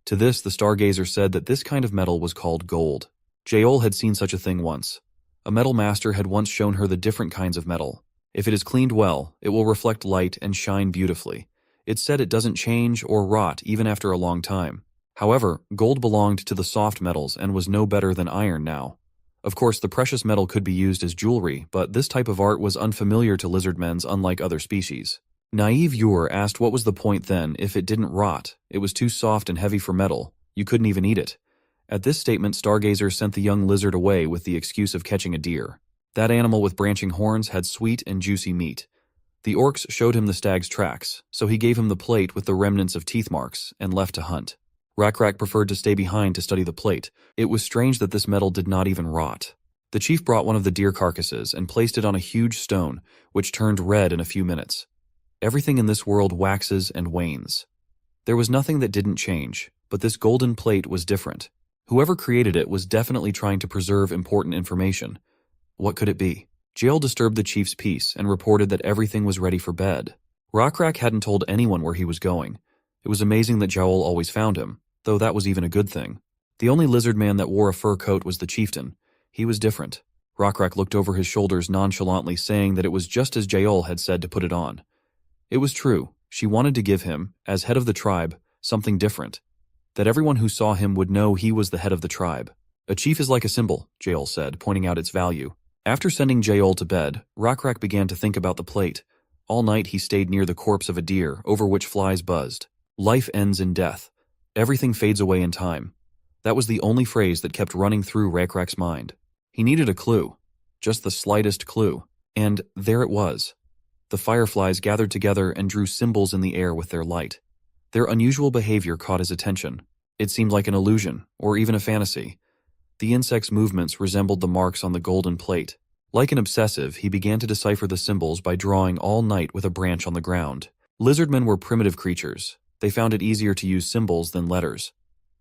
Speaker 1: To this, the stargazer said that this kind of metal was called gold. Yahello had seen such a thing once. A metal master had once shown her the different kinds of metal. If it is cleaned well, it will reflect light and shine beautifully. It said it doesn't change or rot even after a long time. However, gold belonged to the soft metals and was no better than iron now. Of course, the precious metal could be used as jewelry, but this type of art was unfamiliar to lizardmen's unlike other species. Naive Yor asked what was the point then if it didn't rot. It was too soft and heavy for metal. You couldn't even eat it. At this statement, Stargazer sent the young lizard away with the excuse of catching a deer. That animal with branching horns had sweet and juicy meat. The orcs showed him the stag's tracks, so he gave him the plate with the remnants of teeth marks and left to hunt. Rak preferred to stay behind to study the plate. It was strange that this metal did not even rot. The chief brought one of the deer carcasses and placed it on a huge stone, which turned red in a few minutes. Everything in this world waxes and wanes. There was nothing that didn't change, but this golden plate was different. Whoever created it was definitely trying to preserve important information. What could it be? Jael disturbed the chief's peace and reported that everything was ready for bed. Rockrak hadn't told anyone where he was going. It was amazing that Jael always found him, though that was even a good thing. The only lizard man that wore a fur coat was the chieftain. He was different. Rockrak looked over his shoulders nonchalantly, saying that it was just as Jael had said to put it on. It was true. She wanted to give him, as head of the tribe, something different. That everyone who saw him would know he was the head of the tribe. A chief is like a symbol, Jael said, pointing out its value. After sending Jael to bed, Rockrak began to think about the plate. All night he stayed near the corpse of a deer, over which flies buzzed. Life ends in death. Everything fades away in time. That was the only phrase that kept running through Rockrak's mind. He needed a clue. Just the slightest clue. And there it was. The fireflies gathered together and drew symbols in the air with their light. Their unusual behavior caught his attention. It seemed like an illusion, or even a fantasy. The insects' movements resembled the marks on the golden plate. Like an obsessive, he began to decipher the symbols by drawing all night with a branch on the ground. Lizardmen were primitive creatures. They found it easier to use symbols than letters.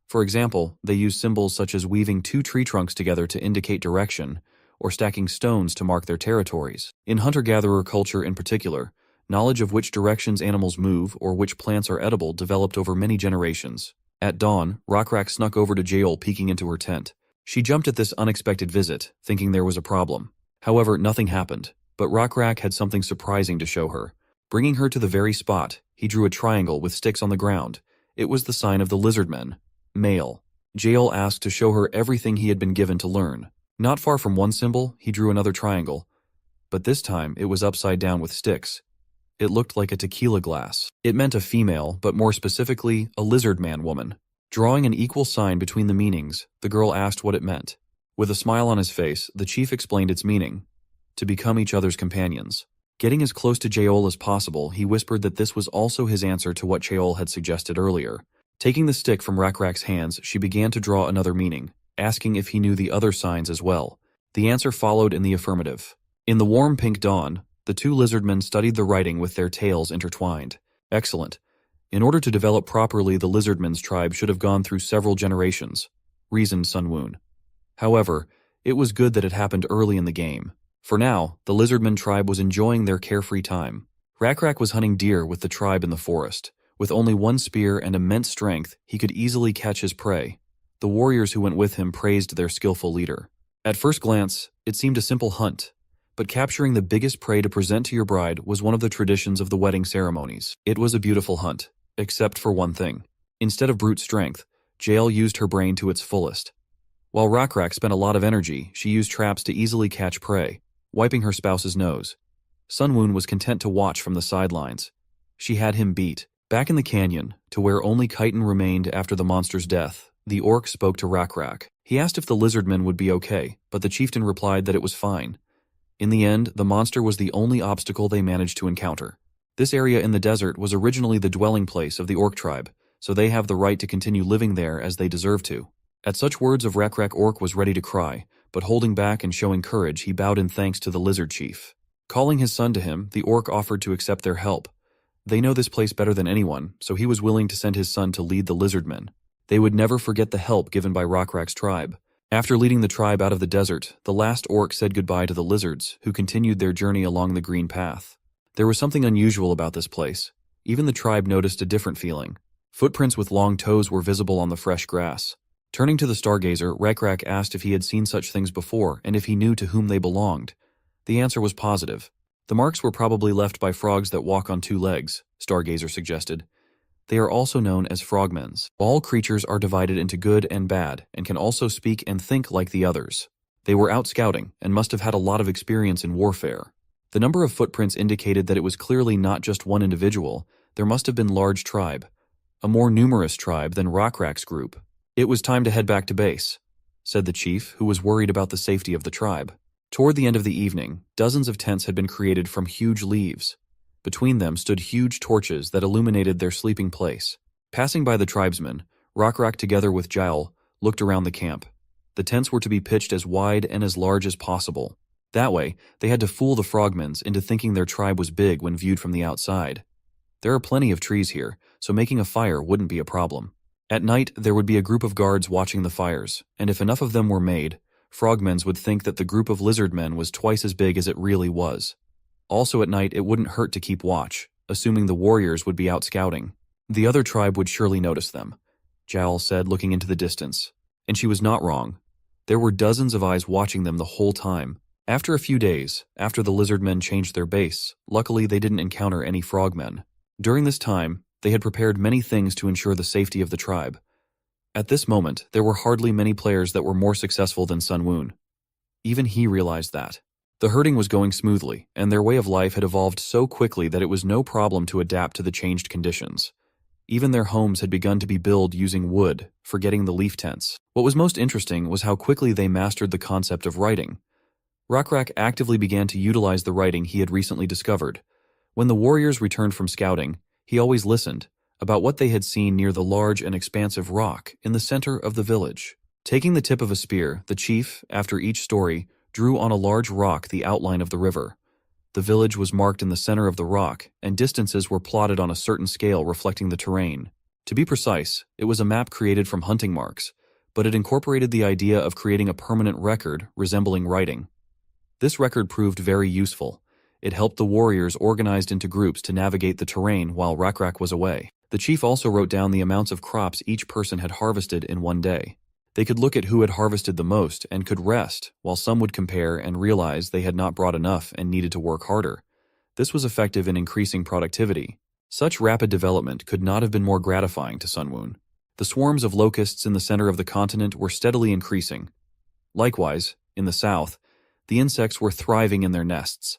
Speaker 1: For example, they used symbols such as weaving two tree trunks together to indicate direction, or stacking stones to mark their territories. In hunter-gatherer culture in particular, knowledge of which directions animals move or which plants are edible developed over many generations. At dawn, Rockrak snuck over to Jael, peeking into her tent. She jumped at this unexpected visit, thinking there was a problem. However, nothing happened, but Rockrak had something surprising to show her. Bringing her to the very spot, he drew a triangle with sticks on the ground. It was the sign of the Lizardmen. Male. Jael asked to show her everything he had been given to learn. Not far from one symbol, he drew another triangle. But this time, it was upside down with sticks. It looked like a tequila glass. It meant a female, but more specifically, a lizardman woman. Drawing an equal sign between the meanings, the girl asked what it meant. With a smile on his face, the chief explained its meaning. To become each other's companions. Getting as close to Jael as possible, he whispered that this was also his answer to what Jael had suggested earlier. Taking the stick from Rockrak's hands, she began to draw another meaning, asking if he knew the other signs as well. The answer followed in the affirmative. In the warm pink dawn, the two lizardmen studied the writing with their tails intertwined. Excellent. In order to develop properly, the lizardmen's tribe should have gone through several generations, reasoned Sunwoon. However, it was good that it happened early in the game. For now, the Lizardman tribe was enjoying their carefree time. Rockrak was hunting deer with the tribe in the forest. With only one spear and immense strength, he could easily catch his prey. The warriors who went with him praised their skillful leader. At first glance, it seemed a simple hunt, but capturing the biggest prey to present to your bride was one of the traditions of the wedding ceremonies. It was a beautiful hunt, except for one thing. Instead of brute strength, Jael used her brain to its fullest. While Rockrak spent a lot of energy, she used traps to easily catch prey, wiping her spouse's nose. Sunwoon was content to watch from the sidelines. She had him beat. Back in the canyon, to where only chitin remained after the monster's death, the orc spoke to Rockrak. He asked if the lizardmen would be okay, but the chieftain replied that it was fine. In the end, the monster was the only obstacle they managed to encounter. This area in the desert was originally the dwelling place of the orc tribe, so they have the right to continue living there as they deserve to. At such words of Rockrak, orc was ready to cry, but holding back and showing courage, he bowed in thanks to the lizard chief. Calling his son to him, the orc offered to accept their help. They know this place better than anyone, so he was willing to send his son to lead the lizardmen. They would never forget the help given by Rockrak's tribe. After leading the tribe out of the desert, the last orc said goodbye to the lizards, who continued their journey along the green path. There was something unusual about this place. Even the tribe noticed a different feeling. Footprints with long toes were visible on the fresh grass. Turning to the stargazer, Rockrak asked if he had seen such things before and if he knew to whom they belonged. The answer was positive. The marks were probably left by frogs that walk on two legs, Stargazer suggested. They are also known as frogmens. All creatures are divided into good and bad and can also speak and think like the others. They were out scouting and must have had a lot of experience in warfare. The number of footprints indicated that it was clearly not just one individual. There must have been a large tribe. A more numerous tribe than Rockrak's group. It was time to head back to base, said the chief, who was worried about the safety of the tribe. Toward the end of the evening, dozens of tents had been created from huge leaves. Between them stood huge torches that illuminated their sleeping place. Passing by the tribesmen, Rockrak together with Jael looked around the camp. The tents were to be pitched as wide and as large as possible. That way, they had to fool the frogmens into thinking their tribe was big when viewed from the outside. There are plenty of trees here, so making a fire wouldn't be a problem. At night, there would be a group of guards watching the fires, and if enough of them were made, frogmen would think that the group of lizardmen was twice as big as it really was. Also at night, it wouldn't hurt to keep watch, assuming the warriors would be out scouting. The other tribe would surely notice them, Jowl said, looking into the distance. And she was not wrong. There were dozens of eyes watching them the whole time. After a few days, after the lizardmen changed their base, luckily they didn't encounter any frogmen. During this time, they had prepared many things to ensure the safety of the tribe. At this moment, there were hardly many players that were more successful than Sun Woon. Even he realized that. The herding was going smoothly, and their way of life had evolved so quickly that it was no problem to adapt to the changed conditions. Even their homes had begun to be built using wood, forgetting the leaf tents. What was most interesting was how quickly they mastered the concept of writing. Rakrak actively began to utilize the writing he had recently discovered. When the warriors returned from scouting, he always listened about what they had seen near the large and expansive rock in the center of the village. Taking the tip of a spear, the chief, after each story, drew on a large rock the outline of the river. The village was marked in the center of the rock, and distances were plotted on a certain scale reflecting the terrain. To be precise, it was a map created from hunting marks, but it incorporated the idea of creating a permanent record resembling writing. This record proved very useful. It helped the warriors organized into groups to navigate the terrain while Rakrak was away. The chief also wrote down the amounts of crops each person had harvested in one day. They could look at who had harvested the most and could rest, while some would compare and realize they had not brought enough and needed to work harder. This was effective in increasing productivity. Such rapid development could not have been more gratifying to Sun Woon. The swarms of locusts in the center of the continent were steadily increasing. Likewise, in the south, the insects were thriving in their nests.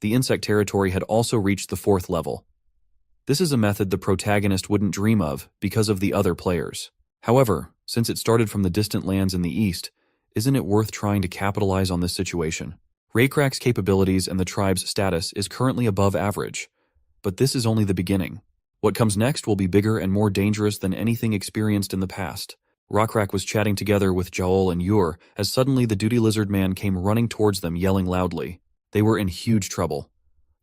Speaker 1: The insect territory had also reached the 4th level. This is a method the protagonist wouldn't dream of because of the other players. However, since it started from the distant lands in the east, isn't it worth trying to capitalize on this situation? Rakrak's capabilities and the tribe's status is currently above average, but this is only the beginning. What comes next will be bigger and more dangerous than anything experienced in the past. Rakrak was chatting together with Jowl and Ur as suddenly the duty lizard man came running towards them yelling loudly. They were in huge trouble.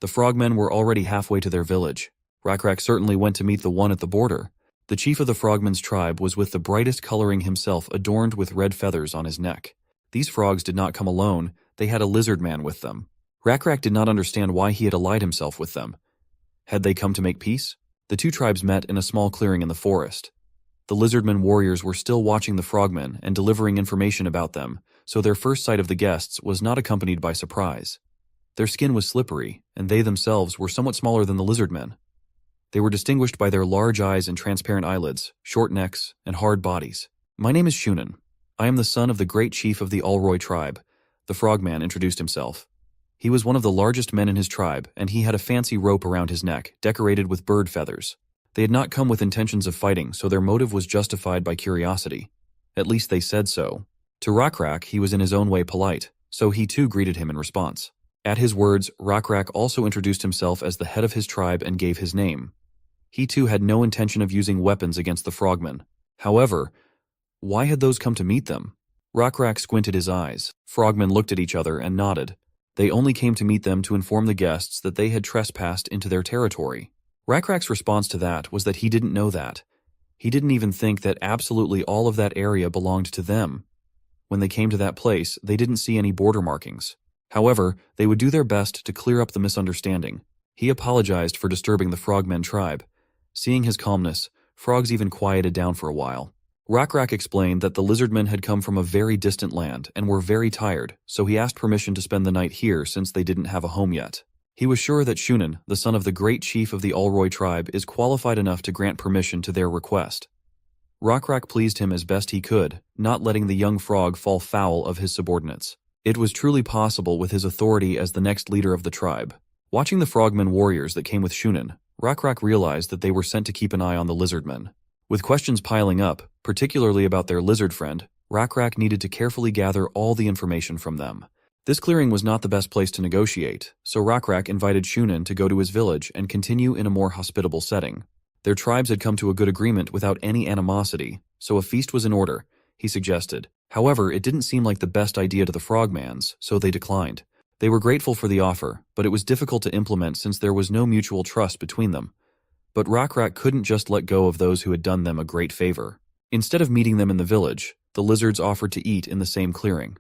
Speaker 1: The frogmen were already halfway to their village. Rakrak certainly went to meet the one at the border. The chief of the frogmen's tribe was with the brightest coloring himself adorned with red feathers on his neck. These frogs did not come alone, they had a lizard man with them. Rakrak did not understand why he had allied himself with them. Had they come to make peace? The two tribes met in a small clearing in the forest. The lizardmen warriors were still watching the frogmen and delivering information about them, so their first sight of the guests was not accompanied by surprise. Their skin was slippery, and they themselves were somewhat smaller than the lizardmen. They were distinguished by their large eyes and transparent eyelids, short necks, and hard bodies. "My name is Shunan. I am the son of the great chief of the Alroy tribe," the frogman introduced himself. He was one of the largest men in his tribe, and he had a fancy rope around his neck, decorated with bird feathers. They had not come with intentions of fighting, so their motive was justified by curiosity. At least they said so. To Rakrak, he was in his own way polite, so he too greeted him in response. At his words, Rakrak also introduced himself as the head of his tribe and gave his name. He too had no intention of using weapons against the frogmen. However, why had those come to meet them? Rakrak squinted his eyes. Frogmen looked at each other and nodded. They only came to meet them to inform the guests that they had trespassed into their territory. Rakrak's response to that was that he didn't know that. He didn't even think that absolutely all of that area belonged to them. When they came to that place, they didn't see any border markings. However, they would do their best to clear up the misunderstanding. He apologized for disturbing the frogmen tribe. Seeing his calmness, frogs even quieted down for a while. Rakrak explained that the lizardmen had come from a very distant land and were very tired, so he asked permission to spend the night here since they didn't have a home yet. He was sure that Shunan, the son of the great chief of the Alroy tribe, is qualified enough to grant permission to their request. Rakrak pleased him as best he could, not letting the young frog fall foul of his subordinates. It was truly possible with his authority as the next leader of the tribe. Watching the frogmen warriors that came with Shunan, Rakrak realized that they were sent to keep an eye on the lizardmen. With questions piling up, particularly about their lizard friend, Rakrak needed to carefully gather all the information from them. This clearing was not the best place to negotiate, so Rakrak invited Shunan to go to his village and continue in a more hospitable setting. Their tribes had come to a good agreement without any animosity, so a feast was in order, he suggested. However, it didn't seem like the best idea to the frogmans, so they declined. They were grateful for the offer, but it was difficult to implement since there was no mutual trust between them. But Rakrak couldn't just let go of those who had done them a great favor. Instead of meeting them in the village, the lizards offered to eat in the same clearing.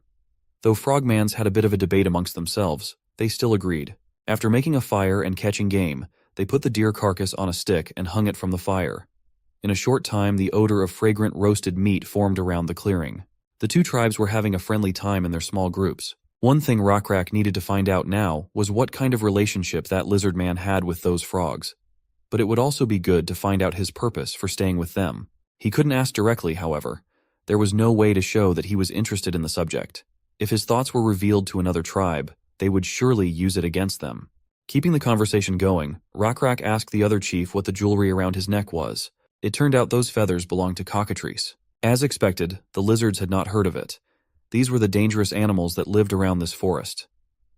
Speaker 1: Though frogmans had a bit of a debate amongst themselves, they still agreed. After making a fire and catching game, they put the deer carcass on a stick and hung it from the fire. In a short time, the odor of fragrant roasted meat formed around the clearing. The two tribes were having a friendly time in their small groups. One thing Rockrak needed to find out now was what kind of relationship that lizard man had with those frogs. But it would also be good to find out his purpose for staying with them. He couldn't ask directly, however. There was no way to show that he was interested in the subject. If his thoughts were revealed to another tribe, they would surely use it against them. Keeping the conversation going, Rockrak asked the other chief what the jewelry around his neck was. It turned out those feathers belonged to cockatrice. As expected, the lizards had not heard of it. These were the dangerous animals that lived around this forest.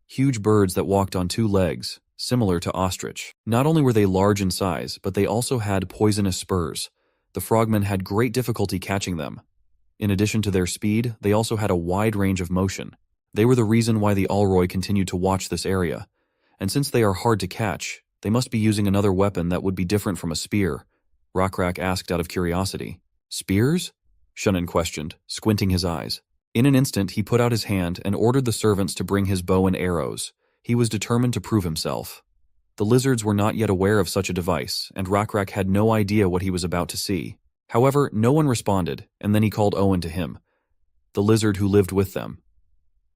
Speaker 1: Huge birds that walked on two legs, similar to ostrich. Not only were they large in size, but they also had poisonous spurs. The frogmen had great difficulty catching them. In addition to their speed, they also had a wide range of motion. They were the reason why the Alroy continued to watch this area. And since they are hard to catch, they must be using another weapon that would be different from a spear. Rockrak asked out of curiosity. Spears? Shunin questioned, squinting his eyes. In an instant, he put out his hand and ordered the servants to bring his bow and arrows. He was determined to prove himself. The lizards were not yet aware of such a device, and Rockrak had no idea what he was about to see. However, no one responded, and then he called Owen to him, the lizard who lived with them.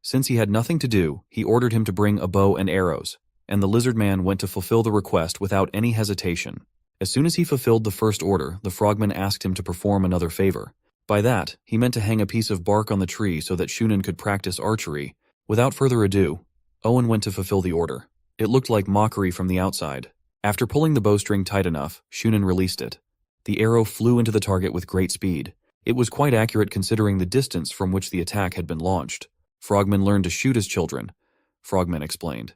Speaker 1: Since he had nothing to do, he ordered him to bring a bow and arrows, and the lizard man went to fulfill the request without any hesitation. As soon as he fulfilled the first order, the frogman asked him to perform another favor. By that, he meant to hang a piece of bark on the tree so that Shunin could practice archery. Without further ado, Owen went to fulfill the order. It looked like mockery from the outside. After pulling the bowstring tight enough, Shunin released it. The arrow flew into the target with great speed. It was quite accurate considering the distance from which the attack had been launched. Frogmen learned to shoot as children, Frogman explained.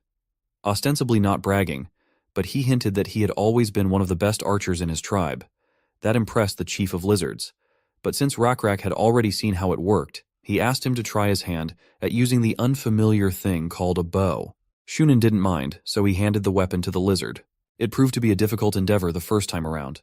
Speaker 1: Ostensibly not bragging, but he hinted that he had always been one of the best archers in his tribe. That impressed the chief of lizards. But since Rockrak had already seen how it worked, he asked him to try his hand at using the unfamiliar thing called a bow. Shunin didn't mind, so he handed the weapon to the lizard. It proved to be a difficult endeavor the first time around.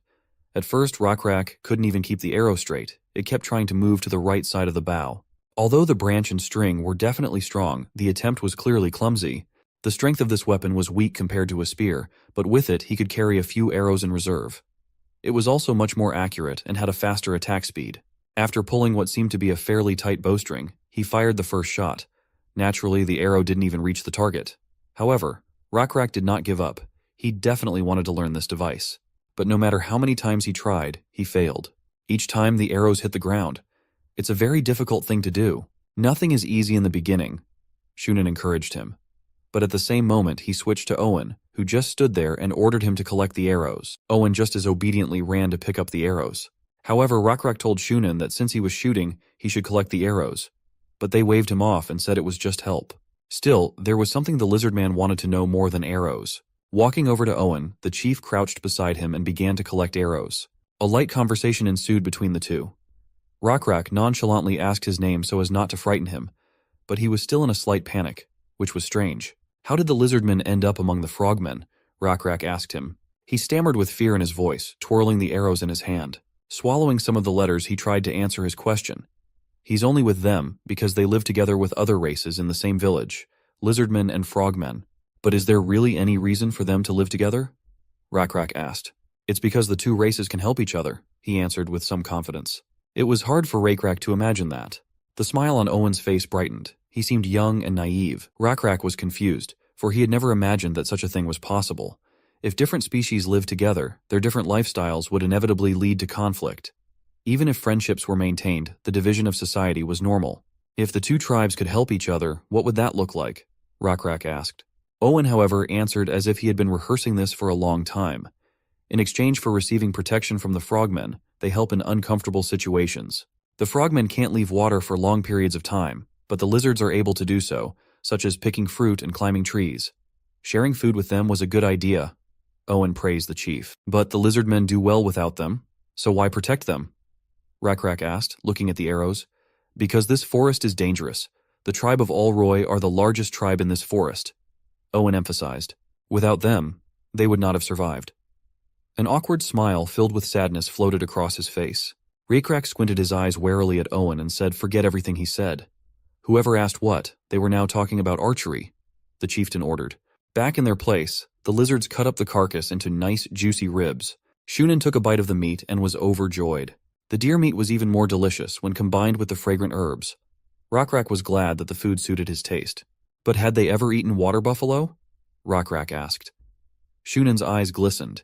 Speaker 1: At first, Rockrak couldn't even keep the arrow straight. It kept trying to move to the right side of the bow. Although the branch and string were definitely strong, the attempt was clearly clumsy. The strength of this weapon was weak compared to a spear, but with it he could carry a few arrows in reserve. It was also much more accurate and had a faster attack speed. After pulling what seemed to be a fairly tight bowstring, he fired the first shot. Naturally, the arrow didn't even reach the target. However, Rockrak did not give up. He definitely wanted to learn this device. But no matter how many times he tried, he failed. Each time the arrows hit the ground. It's a very difficult thing to do. Nothing is easy in the beginning, Shunin encouraged him. But at the same moment, he switched to Owen, who just stood there and ordered him to collect the arrows. Owen just as obediently ran to pick up the arrows. However, Rockrak told Shunin that since he was shooting, he should collect the arrows. But they waved him off and said it was just help. Still, there was something the lizard man wanted to know more than arrows. Walking over to Owen, the chief crouched beside him and began to collect arrows. A light conversation ensued between the two. Rockrak nonchalantly asked his name so as not to frighten him, but he was still in a slight panic, which was strange. How did the lizardmen end up among the frogmen? Rockrak asked him. He stammered with fear in his voice, twirling the arrows in his hand. Swallowing some of the letters, he tried to answer his question. He's only with them because they live together with other races in the same village, lizardmen and frogmen. But is there really any reason for them to live together? Rockrak asked. It's because the two races can help each other, he answered with some confidence. It was hard for Rockrak to imagine that. The smile on Owen's face brightened. He seemed young and naive. Rockrak was confused, for he had never imagined that such a thing was possible. If different species lived together, their different lifestyles would inevitably lead to conflict. Even if friendships were maintained, the division of society was normal. If the two tribes could help each other, what would that look like? Rockrak asked. Owen, however, answered as if he had been rehearsing this for a long time. In exchange for receiving protection from the frogmen, they help in uncomfortable situations. The frogmen can't leave water for long periods of time, but the lizards are able to do so, such as picking fruit and climbing trees. Sharing food with them was a good idea, Owen praised the chief. But the lizardmen do well without them, so why protect them? Rockrak asked, looking at the arrows. Because this forest is dangerous. The tribe of Alroy are the largest tribe in this forest, Owen emphasized. Without them, they would not have survived. An awkward smile filled with sadness floated across his face. Rockrak squinted his eyes warily at Owen and said, "Forget everything he said." Whoever asked what, they were now talking about archery, the chieftain ordered. Back in their place, the lizards cut up the carcass into nice, juicy ribs. Shunan took a bite of the meat and was overjoyed. The deer meat was even more delicious when combined with the fragrant herbs. Rockrak was glad that the food suited his taste. But had they ever eaten water buffalo? Rockrak asked. Shunan's eyes glistened.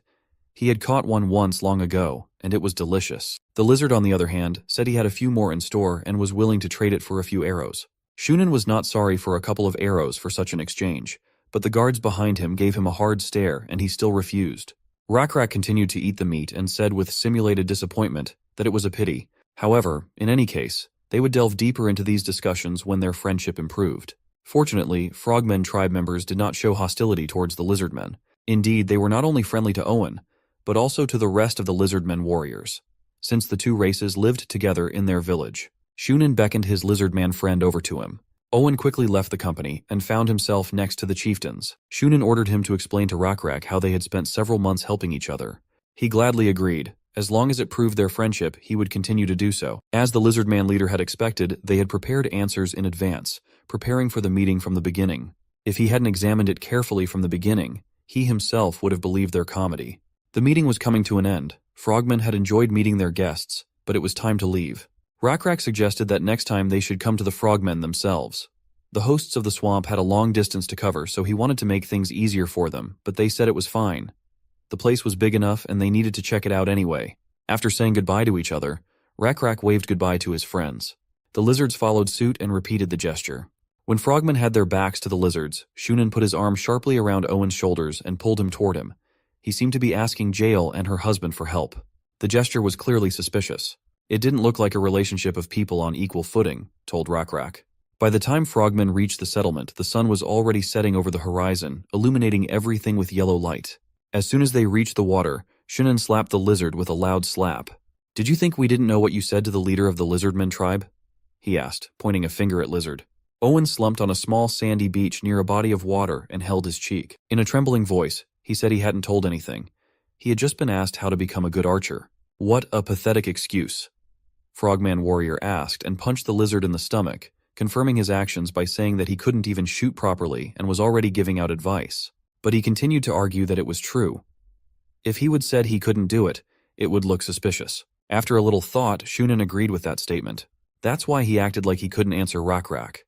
Speaker 1: He had caught one once long ago, and it was delicious. The lizard, on the other hand, said he had a few more in store and was willing to trade it for a few arrows. Shunan was not sorry for a couple of arrows for such an exchange, but the guards behind him gave him a hard stare and he still refused. Rockrak continued to eat the meat and said with simulated disappointment that it was a pity. However, in any case, they would delve deeper into these discussions when their friendship improved. Fortunately, Frogmen tribe members did not show hostility towards the Lizardmen. Indeed, they were not only friendly to Owen, but also to the rest of the Lizardmen warriors. Since the two races lived together in their village, Shunan beckoned his Lizardman friend over to him. Owen quickly left the company and found himself next to the chieftains. Shunan ordered him to explain to Rockrak how they had spent several months helping each other. He gladly agreed. As long as it proved their friendship, he would continue to do so. As the Lizardman leader had expected, they had prepared answers in advance, preparing for the meeting from the beginning. If he hadn't examined it carefully from the beginning, he himself would have believed their comedy. The meeting was coming to an end. Frogmen had enjoyed meeting their guests, but it was time to leave. Rockrak suggested that next time they should come to the Frogmen themselves. The hosts of the swamp had a long distance to cover, so he wanted to make things easier for them, but they said it was fine. The place was big enough and they needed to check it out anyway. After saying goodbye to each other, Rockrak waved goodbye to his friends. The lizards followed suit and repeated the gesture. When Frogmen had their backs to the lizards, Shunan put his arm sharply around Owen's shoulders and pulled him toward him. He seemed to be asking Jael and her husband for help. The gesture was clearly suspicious. It didn't look like a relationship of people on equal footing, told Rockrak. By the time Frogmen reached the settlement, the sun was already setting over the horizon, illuminating everything with yellow light. As soon as they reached the water, Shunan slapped the lizard with a loud slap. "Did you think we didn't know what you said to the leader of the Lizardmen tribe?" he asked, pointing a finger at Lizard. Owen slumped on a small sandy beach near a body of water and held his cheek. In a trembling voice, he said he hadn't told anything. He had just been asked how to become a good archer. "What a pathetic excuse," Frogman Warrior asked and punched the lizard in the stomach, confirming his actions by saying that he couldn't even shoot properly and was already giving out advice. But he continued to argue that it was true. If he would said he couldn't do it, it would look suspicious. After a little thought, Shunan agreed with that statement. That's why he acted like he couldn't answer Rockrak,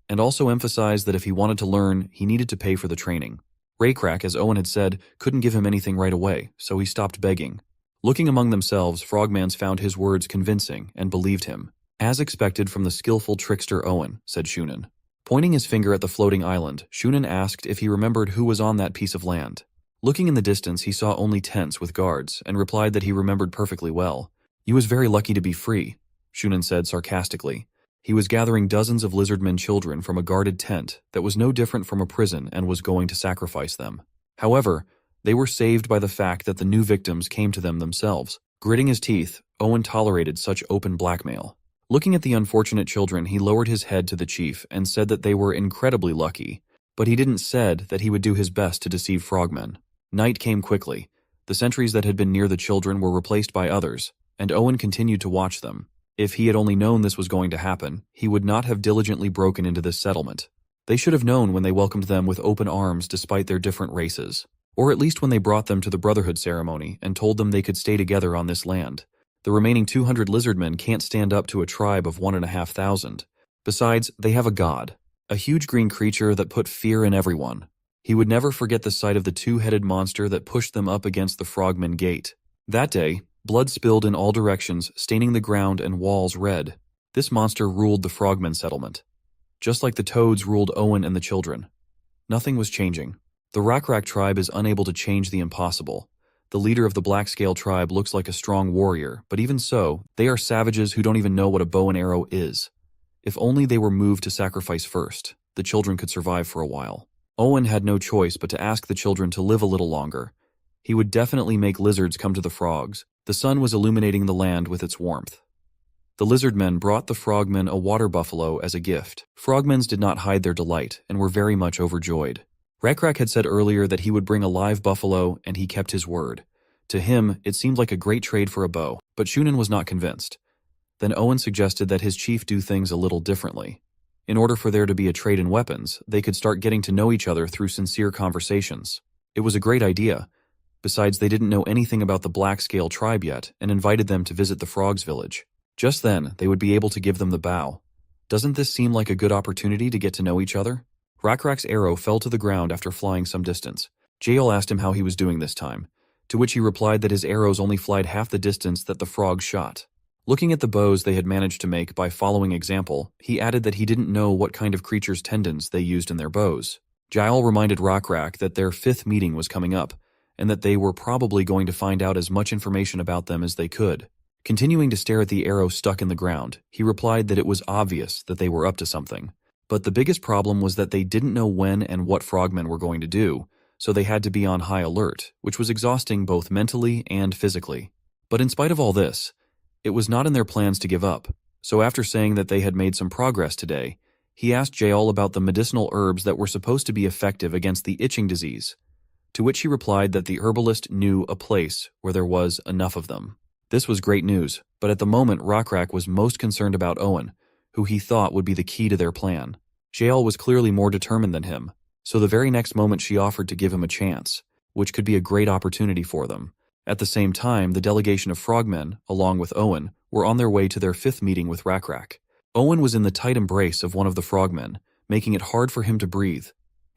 Speaker 1: and also emphasized that if he wanted to learn, he needed to pay for the training. Rockrak, as Owen had said, couldn't give him anything right away, so he stopped begging. Looking among themselves, Frogmans found his words convincing and believed him. "As expected from the skillful trickster Owen," said Shunan. Pointing his finger at the floating island, Shunan asked if he remembered who was on that piece of land. Looking in the distance, he saw only tents with guards, and replied that he remembered perfectly well. "You was very lucky to be free," Shunan said sarcastically. He was gathering dozens of Lizardmen children from a guarded tent that was no different from a prison and was going to sacrifice them. However, they were saved by the fact that the new victims came to them themselves. Gritting his teeth, Owen tolerated such open blackmail. Looking at the unfortunate children, he lowered his head to the chief and said that they were incredibly lucky, but he didn't said that he would do his best to deceive Frogmen. Night came quickly. The sentries that had been near the children were replaced by others, and Owen continued to watch them. If he had only known this was going to happen, he would not have diligently broken into this settlement. They should have known when they welcomed them with open arms despite their different races, or at least when they brought them to the Brotherhood ceremony and told them they could stay together on this land. The remaining 200 Lizardmen can't stand up to a tribe of 1,500. Besides, they have a god, a huge green creature that put fear in everyone. He would never forget the sight of the two-headed monster that pushed them up against the Frogmen gate. That day, blood spilled in all directions, staining the ground and walls red. This monster ruled the Frogmen settlement, just like the toads ruled Owen and the children. Nothing was changing. The Rockrak tribe is unable to change the impossible. The leader of the Blackscale tribe looks like a strong warrior, but even so, they are savages who don't even know what a bow and arrow is. If only they were moved to sacrifice first, the children could survive for a while. Owen had no choice but to ask the children to live a little longer. He would definitely make lizards come to the frogs. The sun was illuminating the land with its warmth. The Lizardmen brought the Frogmen a water buffalo as a gift. Frogmens did not hide their delight and were very much overjoyed. Rockrak had said earlier that he would bring a live buffalo, and he kept his word. To him, it seemed like a great trade for a bow, but Shunan was not convinced. Then Owen suggested that his chief do things a little differently. In order for there to be a trade in weapons, they could start getting to know each other through sincere conversations. It was a great idea. Besides, they didn't know anything about the Black-Scale tribe yet and invited them to visit the Frogs village. Just then, they would be able to give them the bow. Doesn't this seem like a good opportunity to get to know each other? Rakrak's arrow fell to the ground after flying some distance. Yahello asked him how he was doing this time, to which he replied that his arrows only flied half the distance that the frogs shot. Looking at the bows they had managed to make by following example, he added that he didn't know what kind of creature's tendons they used in their bows. Yahello reminded Rakrak that their 5th meeting was coming up, and that they were probably going to find out as much information about them as they could. Continuing to stare at the arrow stuck in the ground, he replied that it was obvious that they were up to something. But the biggest problem was that they didn't know when and what frogmen were going to do, so they had to be on high alert, which was exhausting both mentally and physically. But in spite of all this, it was not in their plans to give up, so after saying that they had made some progress today, he asked Yahello about the medicinal herbs that were supposed to be effective against the itching disease, to which he replied that the herbalist knew a place where there was enough of them. This was great news, but at the moment Rakrak was most concerned about Owen, who he thought would be the key to their plan. Yahello was clearly more determined than him, so the very next moment she offered to give him a chance, which could be a great opportunity for them. At the same time, the delegation of frogmen, along with Owen, were on their way to their 5th meeting with Rakrak. Owen was in the tight embrace of one of the frogmen, making it hard for him to breathe,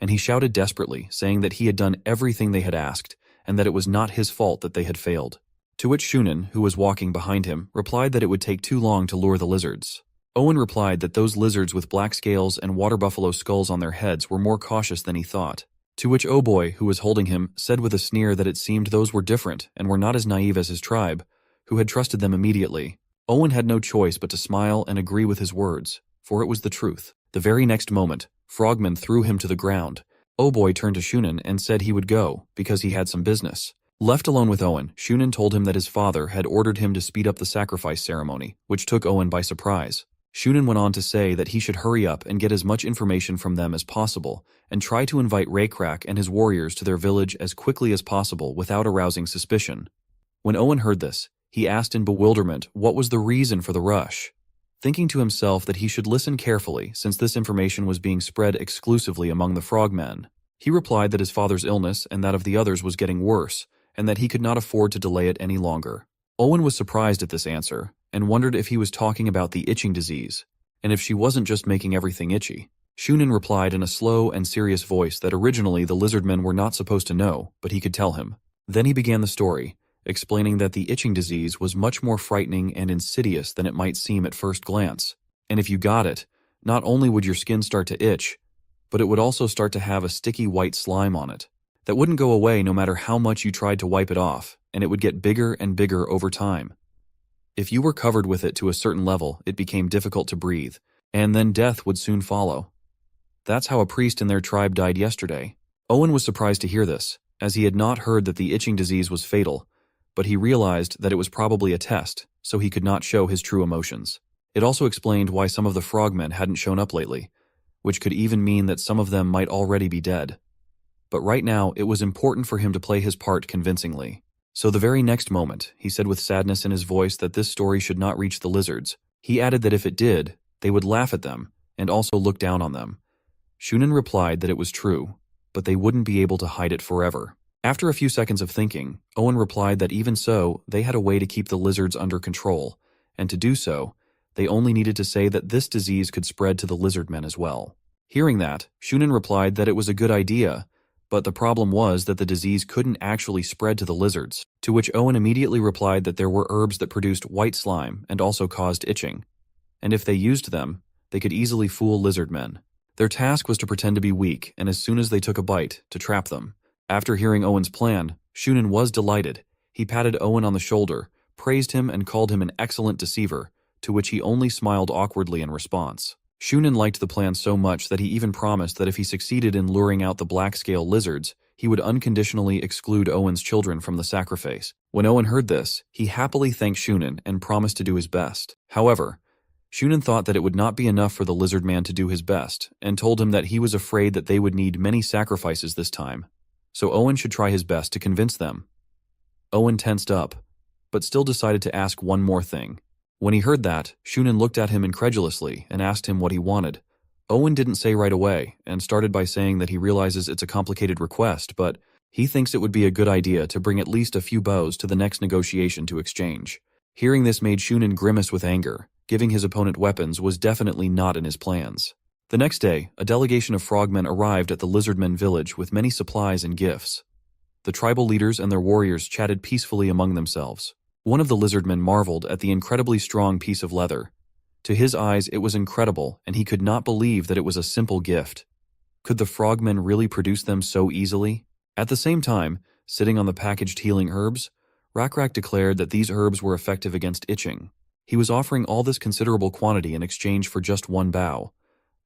Speaker 1: and he shouted desperately, saying that he had done everything they had asked, and that it was not his fault that they had failed. To which Shunin, who was walking behind him, replied that it would take too long to lure the lizards. Owen replied that those lizards with black scales and water buffalo skulls on their heads were more cautious than he thought. To which Boy, who was holding him, said with a sneer that it seemed those were different and were not as naive as his tribe, who had trusted them immediately. Owen had no choice but to smile and agree with his words, for it was the truth. The very next moment, frogmen threw him to the ground. Boy turned to Shunin and said he would go, because he had some business. Left alone with Owen, Shunin told him that his father had ordered him to speed up the sacrifice ceremony, which took Owen by surprise. Shunin went on to say that he should hurry up and get as much information from them as possible, and try to invite Rakrak and his warriors to their village as quickly as possible without arousing suspicion. When Owen heard this, he asked in bewilderment what was the reason for the rush, thinking to himself that he should listen carefully since this information was being spread exclusively among the frogmen. He replied that his father's illness and that of the others was getting worse, and that he could not afford to delay it any longer. Owen was surprised at this answer, and wondered if he was talking about the itching disease, and if she wasn't just making everything itchy. Shunin replied in a slow and serious voice that originally the Lizardmen were not supposed to know, but he could tell him. Then he began the story, explaining that the itching disease was much more frightening and insidious than it might seem at first glance, and if you got it, not only would your skin start to itch, but it would also start to have a sticky white slime on it that wouldn't go away no matter how much you tried to wipe it off, and it would get bigger and bigger over time. If you were covered with it to a certain level, it became difficult to breathe, and then death would soon follow. That's how a priest in their tribe died yesterday. Owen was surprised to hear this, as he had not heard that the itching disease was fatal, but he realized that it was probably a test, so he could not show his true emotions. It also explained why some of the frogmen hadn't shown up lately, which could even mean that some of them might already be dead. But right now, it was important for him to play his part convincingly. So the very next moment, he said with sadness in his voice that this story should not reach the lizards. He added that if it did, they would laugh at them and also look down on them. Shunin replied that it was true, but they wouldn't be able to hide it forever. After a few seconds of thinking, Owen replied that even so, they had a way to keep the lizards under control, and to do so, they only needed to say that this disease could spread to the Lizardmen as well. Hearing that, Shunin replied that it was a good idea, but the problem was that the disease couldn't actually spread to the lizards, to which Owen immediately replied that there were herbs that produced white slime and also caused itching, and if they used them, they could easily fool Lizardmen. Their task was to pretend to be weak, and as soon as they took a bite, to trap them. After hearing Owen's plan, Shunin was delighted. He patted Owen on the shoulder, praised him and called him an excellent deceiver, to which he only smiled awkwardly in response. Shunin liked the plan so much that he even promised that if he succeeded in luring out the black-scale lizards, he would unconditionally exclude Owen's children from the sacrifice. When Owen heard this, he happily thanked Shunin and promised to do his best. However, Shunin thought that it would not be enough for the lizard man to do his best, and told him that he was afraid that they would need many sacrifices this time, so Owen should try his best to convince them. Owen tensed up, but still decided to ask one more thing. When he heard that, Shunin looked at him incredulously and asked him what he wanted. Owen didn't say right away, and started by saying that he realizes it's a complicated request, but he thinks it would be a good idea to bring at least a few bows to the next negotiation to exchange. Hearing this made Shunin grimace with anger. Giving his opponent weapons was definitely not in his plans. The next day, a delegation of frogmen arrived at the Lizardmen village with many supplies and gifts. The tribal leaders and their warriors chatted peacefully among themselves. One of the Lizardmen marveled at the incredibly strong piece of leather. To his eyes, it was incredible, and he could not believe that it was a simple gift. Could the frogmen really produce them so easily? At the same time, sitting on the packaged healing herbs, Rakrak declared that these herbs were effective against itching. He was offering all this considerable quantity in exchange for just one bow.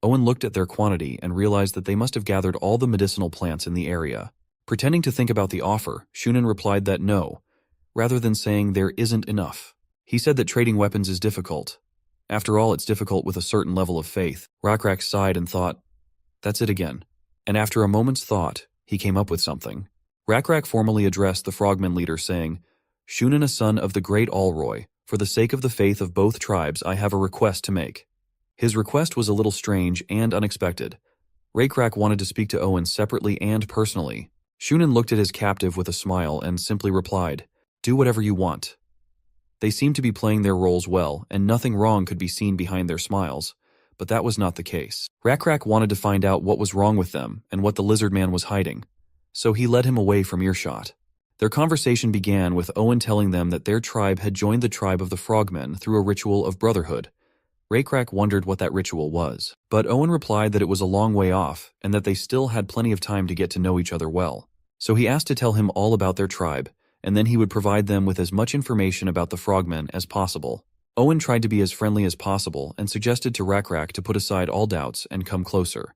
Speaker 1: Owen looked at their quantity and realized that they must have gathered all the medicinal plants in the area. Pretending to think about the offer, Shunin replied that no, rather than saying there isn't enough. He said that trading weapons is difficult. After all, it's difficult with a certain level of faith. Rakrak sighed and thought, that's it again. And after a moment's thought, he came up with something. Rakrak formally addressed the frogman leader saying, Shunin, a son of the great Alroy, for the sake of the faith of both tribes, I have a request to make. His request was a little strange and unexpected. Rakrak wanted to speak to Owen separately and personally. Shunin looked at his captive with a smile and simply replied, do whatever you want. They seemed to be playing their roles well, and nothing wrong could be seen behind their smiles. But that was not the case. Rakrak wanted to find out what was wrong with them and what the Lizardman was hiding. So he led him away from earshot. Their conversation began with Owen telling them that their tribe had joined the tribe of the Frogmen through a ritual of brotherhood. Rakrak wondered what that ritual was, but Owen replied that it was a long way off and that they still had plenty of time to get to know each other well. So he asked to tell him all about their tribe, and then he would provide them with as much information about the Frogmen as possible. Owen tried to be as friendly as possible and suggested to Rakrak to put aside all doubts and come closer.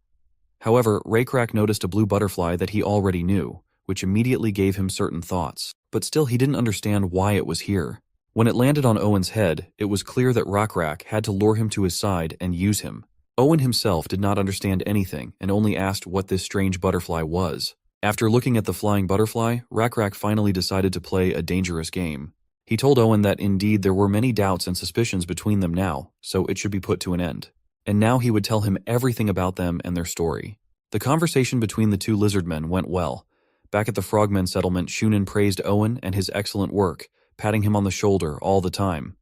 Speaker 1: However, Rakrak noticed a blue butterfly that he already knew, which immediately gave him certain thoughts, but still he didn't understand why it was here. When it landed on Owen's head, it was clear that Rakrak had to lure him to his side and use him. Owen himself did not understand anything and only asked what this strange butterfly was. After looking at the flying butterfly, Rakrak finally decided to play a dangerous game. He told Owen that indeed there were many doubts and suspicions between them now, so it should be put to an end. And now he would tell him everything about them and their story. The conversation between the two Lizardmen went well. Back at the Frogmen settlement, Shunin praised Owen and his excellent work, patting him on the shoulder all the time.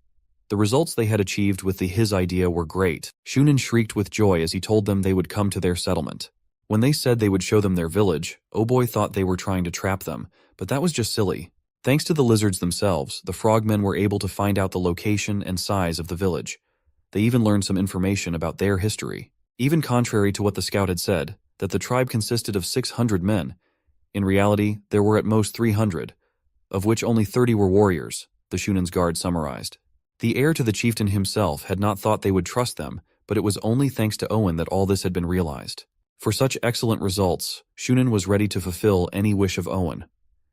Speaker 1: The results they had achieved with his idea were great. Shunin shrieked with joy as he told them they would come to their settlement. When they said they would show them their village, Oboy thought they were trying to trap them, but that was just silly. Thanks to the lizards themselves, the frogmen were able to find out the location and size of the village. They even learned some information about their history. Even contrary to what the scout had said, that the tribe consisted of 600 men, in reality, there were at most 300, of which only 30 were warriors, the Shunin's guard summarized. The heir to the chieftain himself had not thought they would trust them, but it was only thanks to Owen that all this had been realized. For such excellent results, Shunin was ready to fulfill any wish of Owen.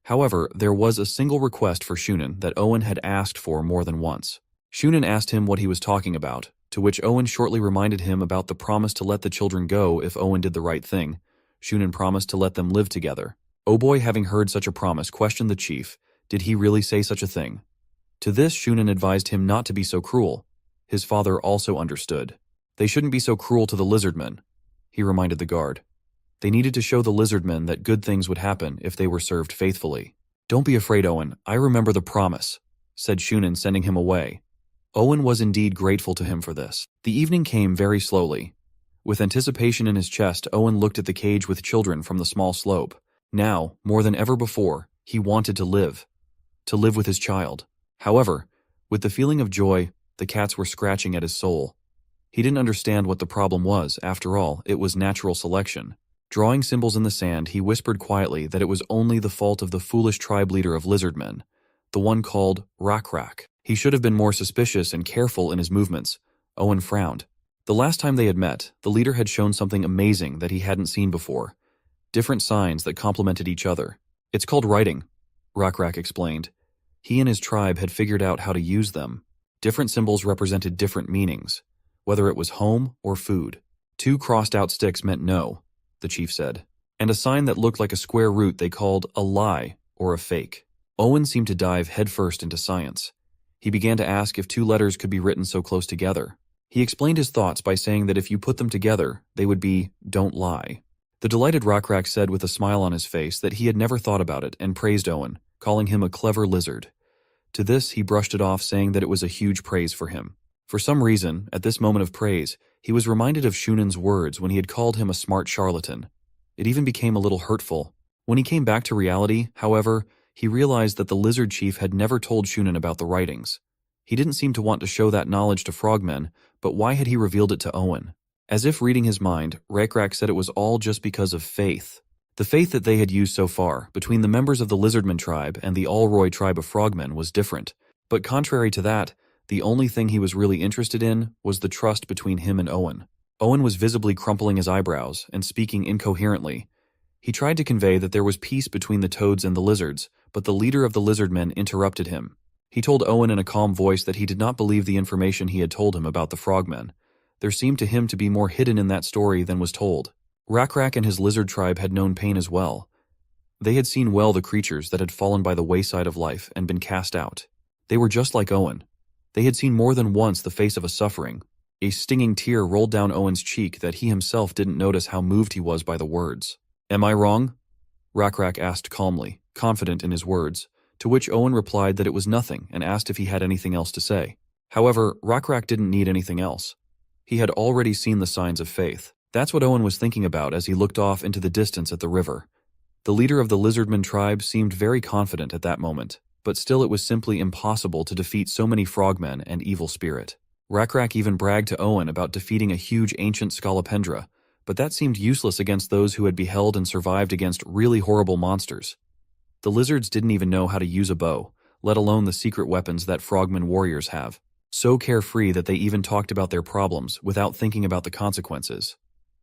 Speaker 1: However, there was a single request for Shunin that Owen had asked for more than once. Shunin asked him what he was talking about, to which Owen shortly reminded him about the promise to let the children go if Owen did the right thing. Shunin promised to let them live together. Oboy, having heard such a promise, questioned the chief. Did he really say such a thing? To this, Shunin advised him not to be so cruel. His father also understood. They shouldn't be so cruel to the Lizardmen, he reminded the guard. They needed to show the Lizardmen that good things would happen if they were served faithfully. Don't be afraid, Owen. I remember the promise, said Shunin, sending him away. Owen was indeed grateful to him for this. The evening came very slowly. With anticipation in his chest, Owen looked at the cage with children from the small slope. Now, more than ever before, he wanted to live with his child. However, with the feeling of joy, the cats were scratching at his soul. He didn't understand what the problem was. After all, it was natural selection. Drawing symbols in the sand, he whispered quietly that it was only the fault of the foolish tribe leader of Lizardmen, the one called Rakrak. He should have been more suspicious and careful in his movements. Owen frowned. The last time they had met, the leader had shown something amazing that he hadn't seen before. Different signs that complemented each other. It's called writing, Rakrak explained. He and his tribe had figured out how to use them. Different symbols represented different meanings, whether it was home or food. 2 crossed-out sticks meant no, the chief said, and a sign that looked like a square root they called a lie or a fake. Owen seemed to dive headfirst into science. He began to ask if 2 letters could be written so close together. He explained his thoughts by saying that if you put them together, they would be, don't lie. The delighted Rockrak said with a smile on his face that he had never thought about it and praised Owen, calling him a clever lizard. To this, he brushed it off, saying that it was a huge praise for him. For some reason, at this moment of praise, he was reminded of Shunen's words when he had called him a smart charlatan. It even became a little hurtful. When he came back to reality, however, he realized that the lizard chief had never told Shunen about the writings. He didn't seem to want to show that knowledge to frogmen, but why had he revealed it to Owen? As if reading his mind, Rockrak said it was all just because of faith. The faith that they had used so far, between the members of the Lizardmen tribe and the Allroy tribe of frogmen, was different. But contrary to that, the only thing he was really interested in was the trust between him and Owen. Owen was visibly crumpling his eyebrows and speaking incoherently. He tried to convey that there was peace between the toads and the lizards, but the leader of the Lizardmen interrupted him. He told Owen in a calm voice that he did not believe the information he had told him about the frogmen. There seemed to him to be more hidden in that story than was told. Rockrak and his lizard tribe had known pain as well. They had seen well the creatures that had fallen by the wayside of life and been cast out. They were just like Owen. They had seen more than once the face of a suffering. A stinging tear rolled down Owen's cheek that he himself didn't notice how moved he was by the words. "Am I wrong?" Rockrak asked calmly, confident in his words, to which Owen replied that it was nothing and asked if he had anything else to say. However, Rockrak didn't need anything else. He had already seen the signs of faith. That's what Owen was thinking about as he looked off into the distance at the river. The leader of the Lizardmen tribe seemed very confident at that moment, but still it was simply impossible to defeat so many frogmen and evil spirit. Rockrak even bragged to Owen about defeating a huge ancient scolopendra, but that seemed useless against those who had beheld and survived against really horrible monsters. The lizards didn't even know how to use a bow, let alone the secret weapons that frogmen warriors have. So carefree that they even talked about their problems without thinking about the consequences.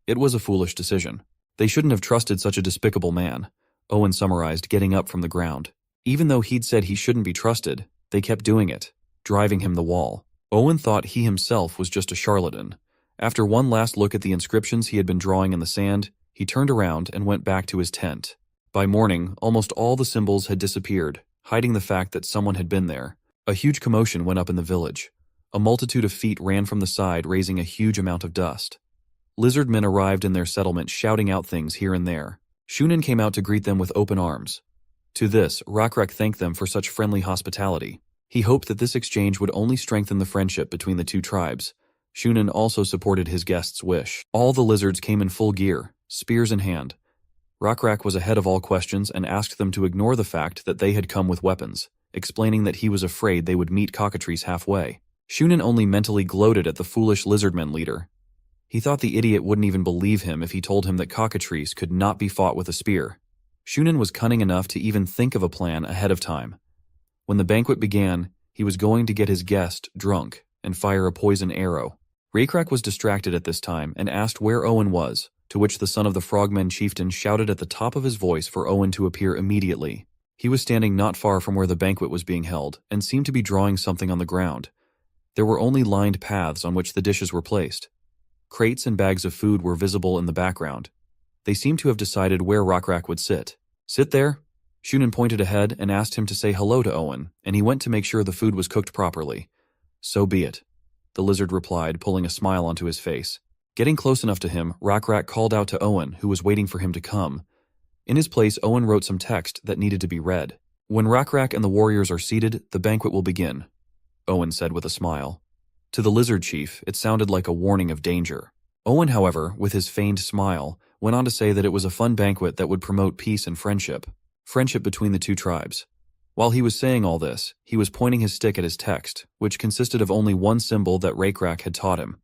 Speaker 1: It was a foolish decision. They shouldn't have trusted such a despicable man, Owen summarized, getting up from the ground. Even though he'd said he shouldn't be trusted, they kept doing it, driving him the wall. Owen thought he himself was just a charlatan. After one last look at the inscriptions he had been drawing in the sand, he turned around and went back to his tent. By morning, almost all the symbols had disappeared, hiding the fact that someone had been there. A huge commotion went up in the village. A multitude of feet ran from the side, raising a huge amount of dust. Lizardmen arrived in their settlement, shouting out things here and there. Shunen came out to greet them with open arms. To this, Rockrak thanked them for such friendly hospitality. He hoped that this exchange would only strengthen the friendship between the two tribes. Shunen also supported his guest's wish. All the lizards came in full gear, spears in hand. Rockrak was ahead of all questions and asked them to ignore the fact that they had come with weapons, explaining that he was afraid they would meet cockatrice halfway. Shunen only mentally gloated at the foolish Lizardmen leader. He thought the idiot wouldn't even believe him if he told him that cockatrice could not be fought with a spear. Shunen was cunning enough to even think of a plan ahead of time. When the banquet began, he was going to get his guest drunk and fire a poison arrow. Rockrak was distracted at this time and asked where Owen was, to which the son of the frogmen chieftain shouted at the top of his voice for Owen to appear immediately. He was standing not far from where the banquet was being held and seemed to be drawing something on the ground. There were only lined paths on which the dishes were placed. Crates and bags of food were visible in the background. They seemed to have decided where Rockrak would sit. "Sit there." Shunen pointed ahead and asked him to say hello to Owen, and he went to make sure the food was cooked properly. "So be it," the lizard replied, pulling a smile onto his face. Getting close enough to him, Rockrak called out to Owen, who was waiting for him to come. In his place, Owen wrote some text that needed to be read. "When Rockrak and the warriors are seated, the banquet will begin," Owen said with a smile. To the lizard chief, it sounded like a warning of danger. Owen, however, with his feigned smile, went on to say that it was a fun banquet that would promote peace and friendship between the two tribes. While he was saying all this, he was pointing his stick at his text, which consisted of only one symbol that Rockrak had taught him: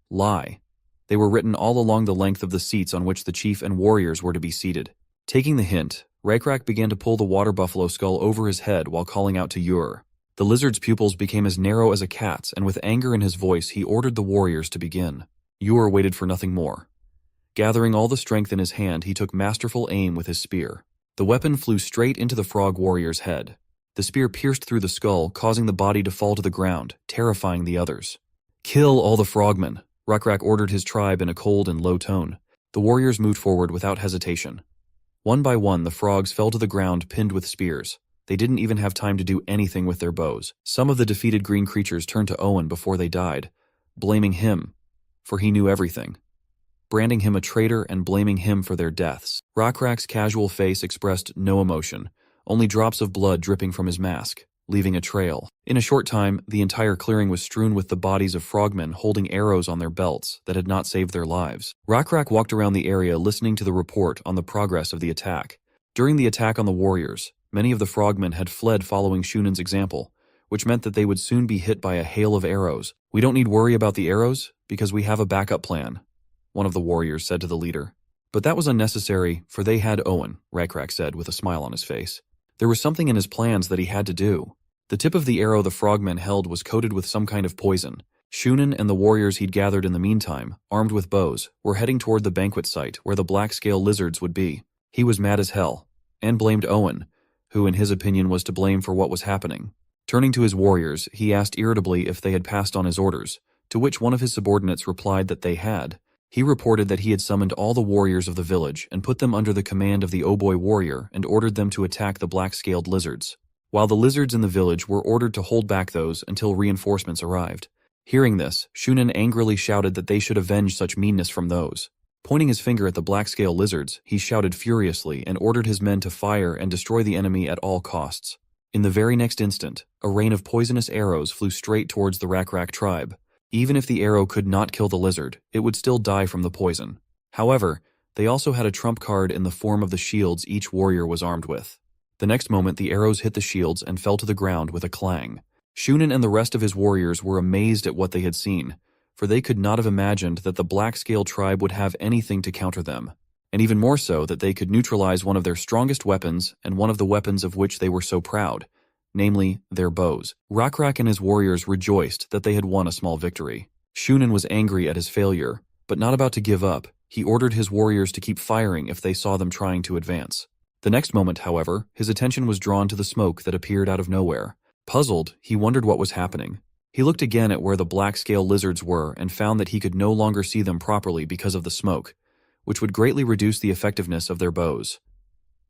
Speaker 1: lie. They were written all along the length of the seats on which the chief and warriors were to be seated. Taking the hint, Rockrak began to pull the water buffalo skull over his head while calling out to Ur. The lizard's pupils became as narrow as a cat's, and with anger in his voice, he ordered the warriors to begin. Ur waited for nothing more. Gathering all the strength in his hand, he took masterful aim with his spear. The weapon flew straight into the frog warrior's head. The spear pierced through the skull, causing the body to fall to the ground, terrifying the others. "Kill all the frogmen," Rockrak ordered his tribe in a cold and low tone. The warriors moved forward without hesitation. One by one, the frogs fell to the ground, pinned with spears. They didn't even have time to do anything with their bows. Some of the defeated green creatures turned to Owen before they died. blaming him, for he knew everything, branding him a traitor and blaming him for their deaths. Rockrak's casual face expressed no emotion, only drops of blood dripping from his mask, leaving a trail. In a short time, the entire clearing was strewn with the bodies of frogmen holding arrows on their belts that had not saved their lives. Rockrak walked around the area listening to the report on the progress of the attack. During the attack on the warriors, many of the frogmen had fled following Shunen's example, which meant that they would soon be hit by a hail of arrows. "We don't need worry about the arrows, because we have a backup plan," one of the warriors said to the leader. "But that was unnecessary, for they had Owen," Rockrak said with a smile on his face. There was something in his plans that he had to do. The tip of the arrow the frogmen held was coated with some kind of poison. Shunen and the warriors he'd gathered in the meantime, armed with bows, were heading toward the banquet site where the black-scale lizards would be. He was mad as hell, and blamed Owen, who in his opinion was to blame for what was happening. Turning to his warriors, he asked irritably if they had passed on his orders, to which one of his subordinates replied that they had. He reported that he had summoned all the warriors of the village and put them under the command of the Oboy warrior and ordered them to attack the black-scaled lizards, while the lizards in the village were ordered to hold back those until reinforcements arrived. Hearing this, Shunen angrily shouted that they should avenge such meanness from those. Pointing his finger at the black-scale lizards, he shouted furiously and ordered his men to fire and destroy the enemy at all costs. In the very next instant, a rain of poisonous arrows flew straight towards the Rockrak tribe. Even if the arrow could not kill the lizard, it would still die from the poison. However, they also had a trump card in the form of the shields each warrior was armed with. The next moment, the arrows hit the shields and fell to the ground with a clang. Shunen and the rest of his warriors were amazed at what they had seen, for they could not have imagined that the black-scale tribe would have anything to counter them, and even more so that they could neutralize one of their strongest weapons and one of the weapons of which they were so proud, namely, their bows. Rockrak and his warriors rejoiced that they had won a small victory. Shunen was angry at his failure, but not about to give up. He ordered his warriors to keep firing if they saw them trying to advance. The next moment, however, his attention was drawn to the smoke that appeared out of nowhere. Puzzled, he wondered what was happening. He looked again at where the black-scale lizards were and found that he could no longer see them properly because of the smoke, which would greatly reduce the effectiveness of their bows.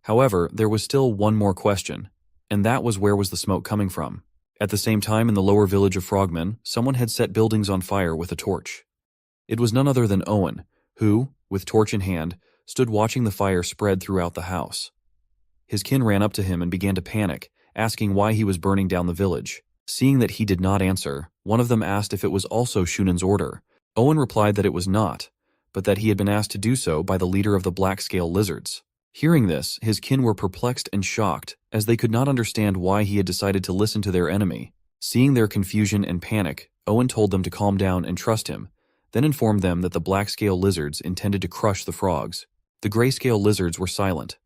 Speaker 1: However, there was still one more question, and that was where was the smoke coming from? At the same time, in the lower village of frogmen, someone had set buildings on fire with a torch. It was none other than Owen, who, with torch in hand, stood watching the fire spread throughout the house. His kin ran up to him and began to panic, asking why he was burning down the village. Seeing that he did not answer, one of them asked if it was also Shunen's order. Owen replied that it was not, but that he had been asked to do so by the leader of the black-scale lizards. Hearing this, his kin were perplexed and shocked, as they could not understand why he had decided to listen to their enemy. Seeing their confusion and panic, Owen told them to calm down and trust him, then informed them that the black-scale lizards intended to crush the frogs. The gray-scale lizards were silent.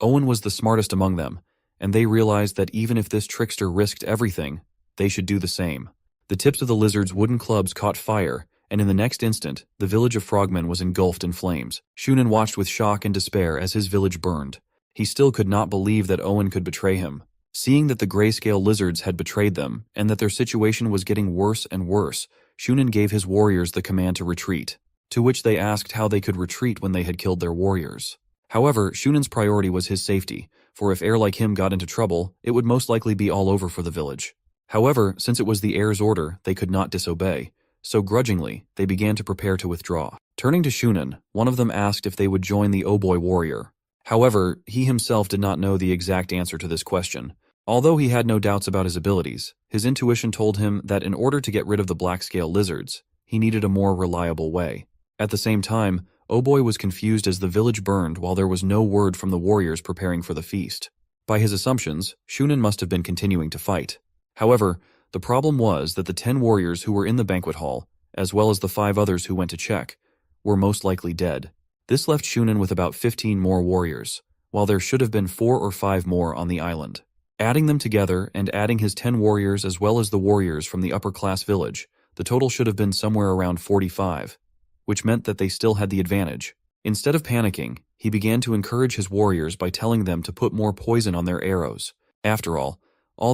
Speaker 1: Owen was the smartest among them, and they realized that even if this trickster risked everything, they should do the same. The tips of the lizards' wooden clubs caught fire, and in the next instant, the village of frogmen was engulfed in flames. Shunen watched with shock and despair as his village burned. He still could not believe that Owen could betray him. Seeing that the grayscale lizards had betrayed them, and that their situation was getting worse and worse, Shunen gave his warriors the command to retreat, to which they asked how they could retreat when they had killed their warriors. However, Shunen's priority was his safety, for if heir like him got into trouble, it would most likely be all over for the village. However, since it was the heir's order, they could not disobey, so grudgingly, they began to prepare to withdraw. Turning to Shunen, one of them asked if they would join the Oboy warrior. However, he himself did not know the exact answer to this question. Although he had no doubts about his abilities, his intuition told him that in order to get rid of the black-scale lizards, he needed a more reliable way. At the same time, Oboy was confused as the village burned while there was no word from the warriors preparing for the feast. By his assumptions, Shunen must have been continuing to fight. However, the problem was that the 10 warriors who were in the banquet hall, as well as the 5 others who went to check, were most likely dead. This left Shunen with about 15 more warriors, while there should have been 4 or 5 more on the island. Adding them together and adding his 10 warriors as well as the warriors from the upper-class village, the total should have been somewhere around 45, which meant that they still had the advantage. Instead of panicking, he began to encourage his warriors by telling them to put more poison on their arrows. After all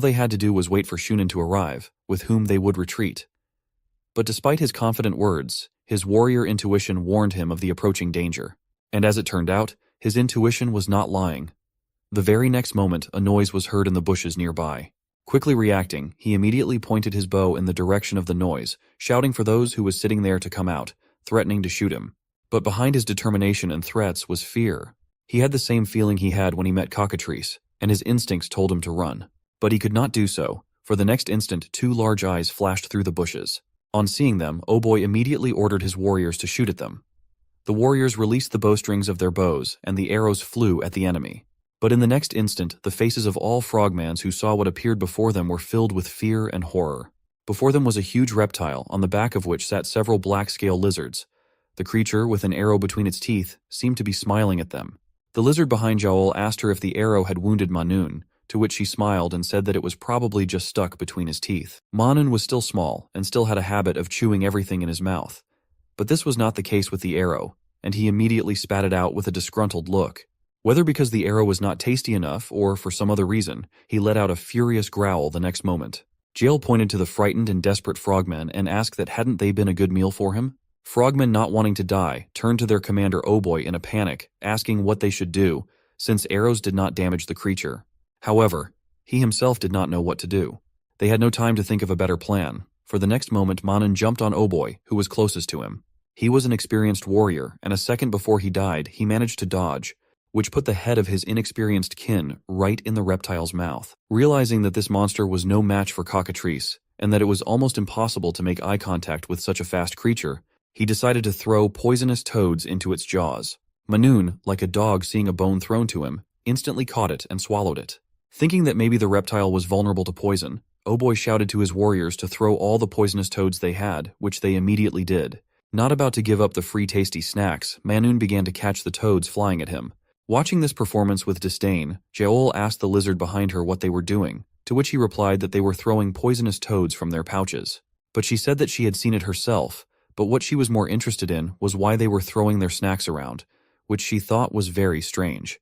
Speaker 1: they had to do was wait for Shunen to arrive, with whom they would retreat. But despite his confident words, his warrior intuition warned him of the approaching danger. And as it turned out, his intuition was not lying. The very next moment, a noise was heard in the bushes nearby. Quickly reacting, he immediately pointed his bow in the direction of the noise, shouting for those who was sitting there to come out, threatening to shoot him. But behind his determination and threats was fear. He had the same feeling he had when he met cockatrice, and his instincts told him to run. But he could not do so, for the next instant 2 large eyes flashed through the bushes. On seeing them, Oboy immediately ordered his warriors to shoot at them. The warriors released the bowstrings of their bows, and the arrows flew at the enemy. But in the next instant, the faces of all frogmans who saw what appeared before them were filled with fear and horror. Before them was a huge reptile, on the back of which sat several black-scale lizards. The creature, with an arrow between its teeth, seemed to be smiling at them. The lizard behind Yahello asked her if the arrow had wounded Manhwa, to which she smiled and said that it was probably just stuck between his teeth. Manhwa was still small, and still had a habit of chewing everything in his mouth. But this was not the case with the arrow, and he immediately spat it out with a disgruntled look. Whether because the arrow was not tasty enough, or for some other reason, he let out a furious growl the next moment. Yahello pointed to the frightened and desperate frogmen and asked that hadn't they been a good meal for him? Frogmen not wanting to die turned to their commander Oboy in a panic, asking what they should do, since arrows did not damage the creature. However, he himself did not know what to do. They had no time to think of a better plan, for the next moment Manhwa jumped on Oboy, who was closest to him. He was an experienced warrior, and a second before he died, he managed to dodge, which put the head of his inexperienced kin right in the reptile's mouth. Realizing that this monster was no match for cockatrice, and that it was almost impossible to make eye contact with such a fast creature, he decided to throw poisonous toads into its jaws. Manhwa, like a dog seeing a bone thrown to him, instantly caught it and swallowed it. Thinking that maybe the reptile was vulnerable to poison, Oboy shouted to his warriors to throw all the poisonous toads they had, which they immediately did. Not about to give up the free tasty snacks, Manhwa began to catch the toads flying at him. Watching this performance with disdain, Yahello asked the lizard behind her what they were doing, to which he replied that they were throwing poisonous toads from their pouches. But she said that she had seen it herself, but what she was more interested in was why they were throwing their snacks around, which she thought was very strange.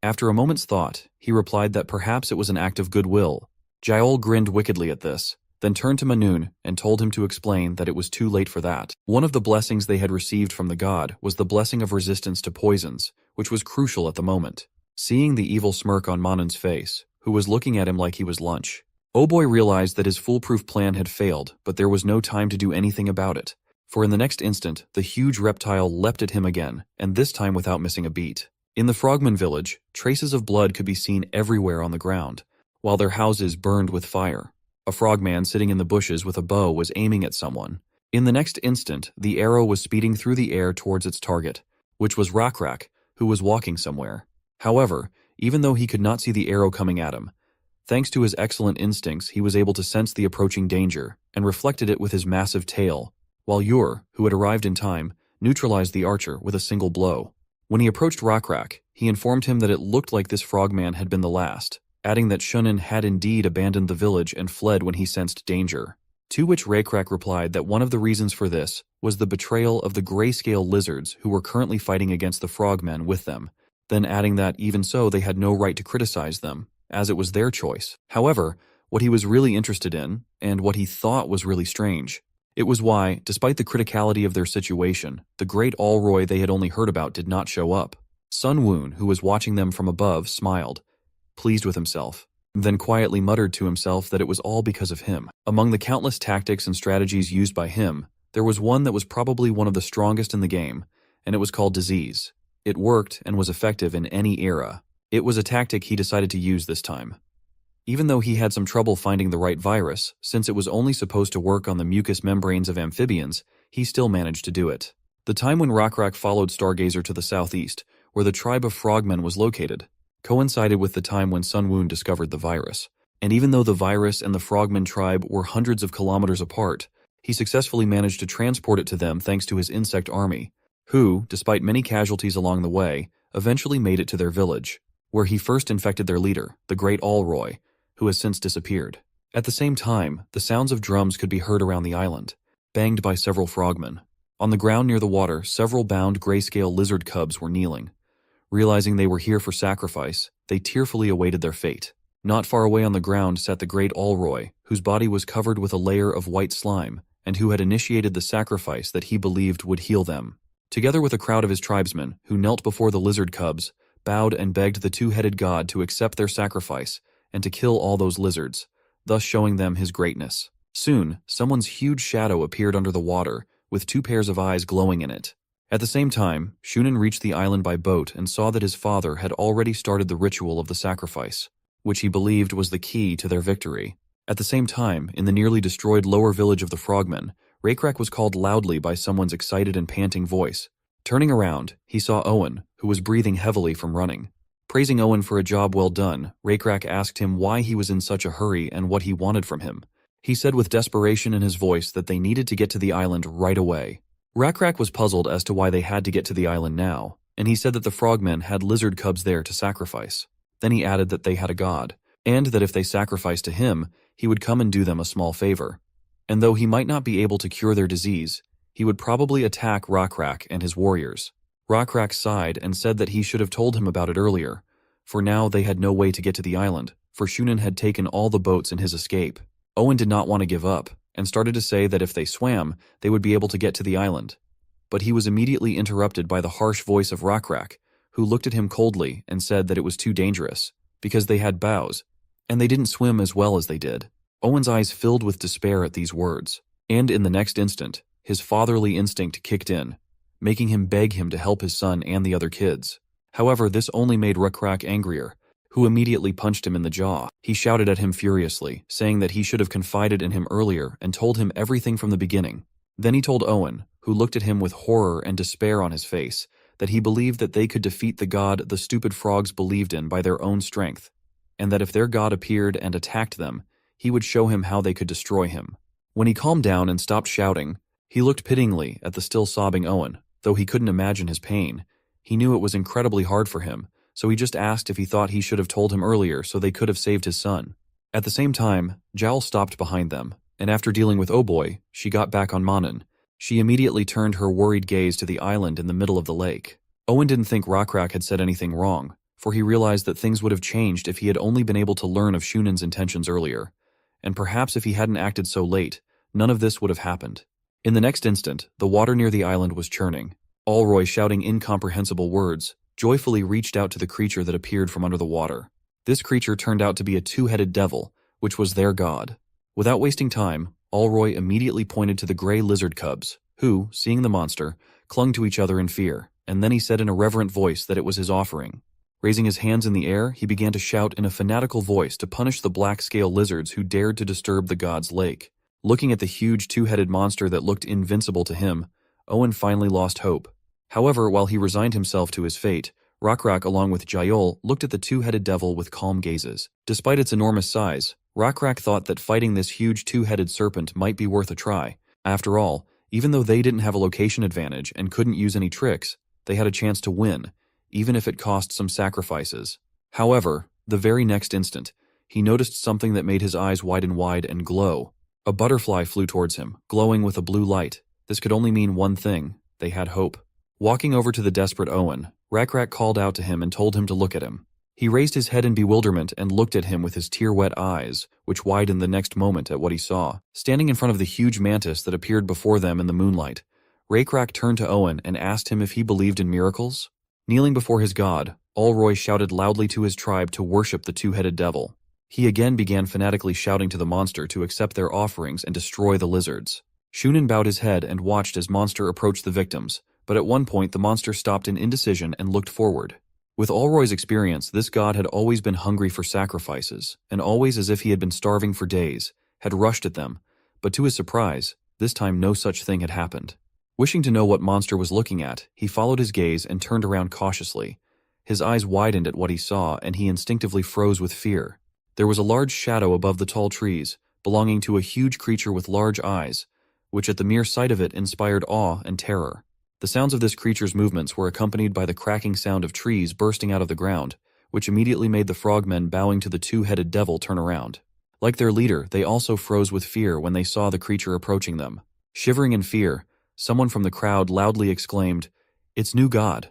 Speaker 1: After a moment's thought, he replied that perhaps it was an act of goodwill. Yahello grinned wickedly at this, then turned to Manhwa and told him to explain that it was too late for that. One of the blessings they had received from the god was the blessing of resistance to poisons, which was crucial at the moment. Seeing the evil smirk on Manhwa's face, who was looking at him like he was lunch, Oboy realized that his foolproof plan had failed, but there was no time to do anything about it. For in the next instant, the huge reptile leapt at him again, and this time without missing a beat. In the Frogman village, traces of blood could be seen everywhere on the ground, while their houses burned with fire. A frogman sitting in the bushes with a bow was aiming at someone. In the next instant, the arrow was speeding through the air towards its target, which was Rakrak, who was walking somewhere. However, even though he could not see the arrow coming at him, thanks to his excellent instincts, he was able to sense the approaching danger and reflected it with his massive tail, while Ur, who had arrived in time, neutralized the archer with a single blow. When he approached Rakrak, he informed him that it looked like this frogman had been the last, adding that Shunin had indeed abandoned the village and fled when he sensed danger. To which Rakrak replied that one of the reasons for this was the betrayal of the grayscale lizards who were currently fighting against the frogmen with them, then adding that even so they had no right to criticize them, as it was their choice. However, what he was really interested in, and what he thought was really strange, it was why, despite the criticality of their situation, the great Allroy they had only heard about did not show up. Sun Woon, who was watching them from above, smiled, pleased with himself, then quietly muttered to himself that it was all because of him. Among the countless tactics and strategies used by him, there was one that was probably one of the strongest in the game, and it was called disease. It worked and was effective in any era. It was a tactic he decided to use this time. Even though he had some trouble finding the right virus, since it was only supposed to work on the mucous membranes of amphibians, he still managed to do it. The time when Rakrak followed Stargazer to the southeast, where the tribe of frogmen was located, coincided with the time when Sun Woon discovered the virus. And even though the virus and the frogman tribe were hundreds of kilometers apart, he successfully managed to transport it to them thanks to his insect army, who, despite many casualties along the way, eventually made it to their village, where he first infected their leader, the Great Allroy, who has since disappeared. At the same time, the sounds of drums could be heard around the island, banged by several frogmen. On the ground near the water, several bound grayscale lizard cubs were kneeling. Realizing they were here for sacrifice, they tearfully awaited their fate. Not far away on the ground sat the Great Allroy, whose body was covered with a layer of white slime, and who had initiated the sacrifice that he believed would heal them. Together with a crowd of his tribesmen, who knelt before the lizard cubs, bowed and begged the two-headed god to accept their sacrifice and to kill all those lizards, thus showing them his greatness. Soon, someone's huge shadow appeared under the water, with 2 pairs of eyes glowing in it. At the same time, Shunin reached the island by boat and saw that his father had already started the ritual of the sacrifice, which he believed was the key to their victory. At the same time, in the nearly destroyed lower village of the Frogmen, Raycrack was called loudly by someone's excited and panting voice. Turning around, he saw Owen, who was breathing heavily from running. Praising Owen for a job well done, Raycrack asked him why he was in such a hurry and what he wanted from him. He said with desperation in his voice that they needed to get to the island right away. Raycrack was puzzled as to why they had to get to the island now, and he said that the frogmen had lizard cubs there to sacrifice. Then he added that they had a god, and that if they sacrificed to him, he would come and do them a small favor. And though he might not be able to cure their disease, he would probably attack Raycrack and his warriors. Raycrack sighed and said that he should have told him about it earlier, for now they had no way to get to the island, for Shunin had taken all the boats in his escape. Owen did not want to give up, and started to say that if they swam, they would be able to get to the island. But he was immediately interrupted by the harsh voice of Raycrack, who looked at him coldly and said that it was too dangerous, because they had bows, and they didn't swim as well as they did. Owen's eyes filled with despair at these words, and in the next instant, his fatherly instinct kicked in, making him beg him to help his son and the other kids. However, this only made Raycrack angrier, who immediately punched him in the jaw. He shouted at him furiously, saying that he should have confided in him earlier and told him everything from the beginning. Then he told Owen, who looked at him with horror and despair on his face, that he believed that they could defeat the god the stupid frogs believed in by their own strength, and that if their god appeared and attacked them, he would show him how they could destroy him. When he calmed down and stopped shouting, he looked pityingly at the still sobbing Owen. Though he couldn't imagine his pain, he knew it was incredibly hard for him, so he just asked if he thought he should have told him earlier so they could have saved his son. At the same time, Jowl stopped behind them, and after dealing with Oh Boy, she got back on Manon. She immediately turned her worried gaze to the island in the middle of the lake. Owen didn't think Raycrack had said anything wrong, for he realized that things would have changed if he had only been able to learn of Shunin's intentions earlier, and perhaps if he hadn't acted so late, none of this would have happened. In the next instant, the water near the island was churning. Allroy, shouting incomprehensible words, joyfully reached out to the creature that appeared from under the water. This creature turned out to be a 2-headed devil, which was their god. Without wasting time, Allroy immediately pointed to the gray lizard cubs, who, seeing the monster, clung to each other in fear, and then he said in a reverent voice that it was his offering. Raising his hands in the air, he began to shout in a fanatical voice to punish the black-scale lizards who dared to disturb the god's lake. Looking at the huge 2-headed monster that looked invincible to him, Owen finally lost hope. However, while he resigned himself to his fate, Raycrack along with Yahello looked at the 2-headed devil with calm gazes. Despite its enormous size, Raycrack thought that fighting this huge 2-headed serpent might be worth a try. After all, even though they didn't have a location advantage and couldn't use any tricks, they had a chance to win, even if it cost some sacrifices. However, the very next instant, he noticed something that made his eyes widen wide and glow. A butterfly flew towards him, glowing with a blue light. This could only mean one thing: they had hope. Walking over to the desperate Owen, Raycrack called out to him and told him to look at him. He raised his head in bewilderment and looked at him with his tear-wet eyes, which widened the next moment at what he saw. Standing in front of the huge mantis that appeared before them in the moonlight, Raycrack turned to Owen and asked him if he believed in miracles. Kneeling before his god, Allroy shouted loudly to his tribe to worship the 2-headed devil. He again began fanatically shouting to the monster to accept their offerings and destroy the lizards. Shunin bowed his head and watched as monster approached the victims, but at one point the monster stopped in indecision and looked forward. With Allroy's experience, this god had always been hungry for sacrifices, and always as if he had been starving for days, had rushed at them, but to his surprise, this time no such thing had happened. Wishing to know what monster was looking at, he followed his gaze and turned around cautiously. His eyes widened at what he saw, and he instinctively froze with fear. There was a large shadow above the tall trees, belonging to a huge creature with large eyes, which at the mere sight of it inspired awe and terror. The sounds of this creature's movements were accompanied by the cracking sound of trees bursting out of the ground, which immediately made the frogmen bowing to the 2-headed devil turn around. Like their leader, they also froze with fear when they saw the creature approaching them. Shivering in fear, someone from the crowd loudly exclaimed, "It's new god."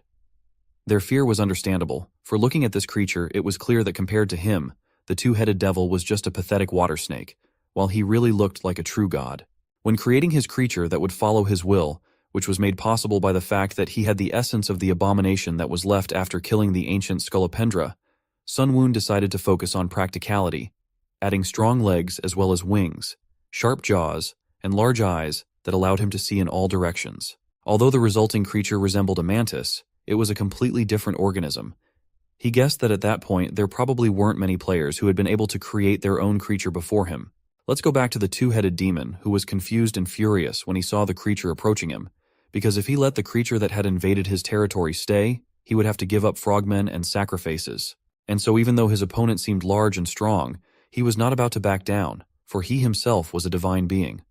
Speaker 1: Their fear was understandable, for looking at this creature, it was clear that compared to him, the 2-headed devil was just a pathetic water snake, while he really looked like a true god. When creating his creature that would follow his will, which was made possible by the fact that he had the essence of the abomination that was left after killing the ancient Scolopendra, Sun Woon decided to focus on practicality. adding strong legs as well as wings, sharp jaws, and large eyes that allowed him to see in all directions. Although the resulting creature resembled a mantis, it was a completely different organism. He guessed that at that point there probably weren't many players who had been able to create their own creature before him. Let's go back to the two-headed demon, who was confused and furious when he saw the creature approaching him, because if he let the creature that had invaded his territory stay, he would have to give up frogmen and sacrifices. And so even though his opponent seemed large and strong, he was not about to back down, for he himself was a divine being.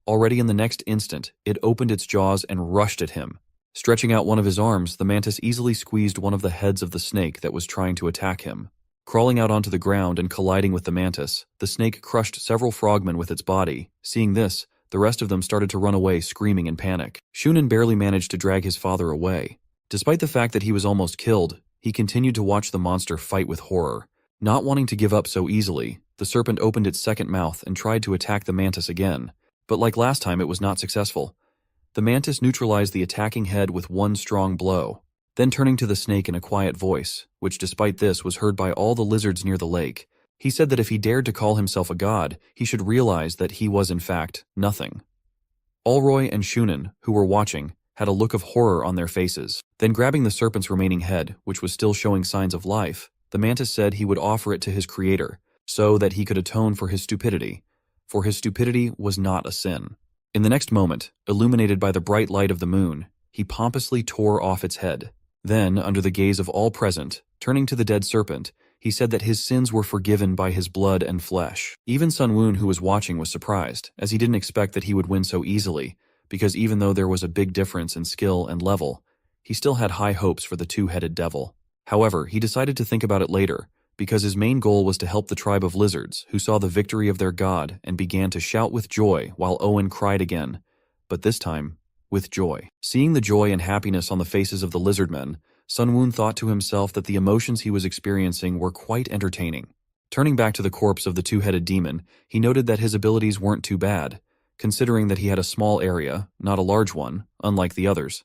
Speaker 1: Already in the next instant, it opened its jaws and rushed at him. Stretching out one of his arms, the mantis easily squeezed one of the heads of the snake that was trying to attack him. Crawling out onto the ground and colliding with the mantis, the snake crushed several frogmen with its body. Seeing this, the rest of them started to run away screaming in panic. Shunin barely managed to drag his father away. Despite the fact that he was almost killed, he continued to watch the monster fight with horror. Not wanting to give up so easily, the serpent opened its second mouth and tried to attack the mantis again. But like last time, it was not successful. The mantis neutralized the attacking head with one strong blow. Then turning to the snake in a quiet voice, which despite this was heard by all the lizards near the lake, he said that if he dared to call himself a god, he should realize that he was in fact nothing. Olroy and Shunin, who were watching, had a look of horror on their faces. Then grabbing the serpent's remaining head, which was still showing signs of life, the mantis said he would offer it to his creator, so that he could atone for his stupidity. For his stupidity was not a sin. In the next moment, illuminated by the bright light of the moon, he pompously tore off its head. Then, under the gaze of all present, turning to the dead serpent, he said that his sins were forgiven by his blood and flesh. Even Sun Woon, who was watching, was surprised, as he didn't expect that he would win so easily, because even though there was a big difference in skill and level, he still had high hopes for the two-headed devil. However, he decided to think about it later, because his main goal was to help the tribe of lizards, who saw the victory of their god and began to shout with joy while Owen cried again, but this time, with joy. Seeing the joy and happiness on the faces of the lizardmen, Sun Woon thought to himself that the emotions he was experiencing were quite entertaining. Turning back to the corpse of the two-headed demon, he noted that his abilities weren't too bad, considering that he had a small area, not a large one, unlike the others.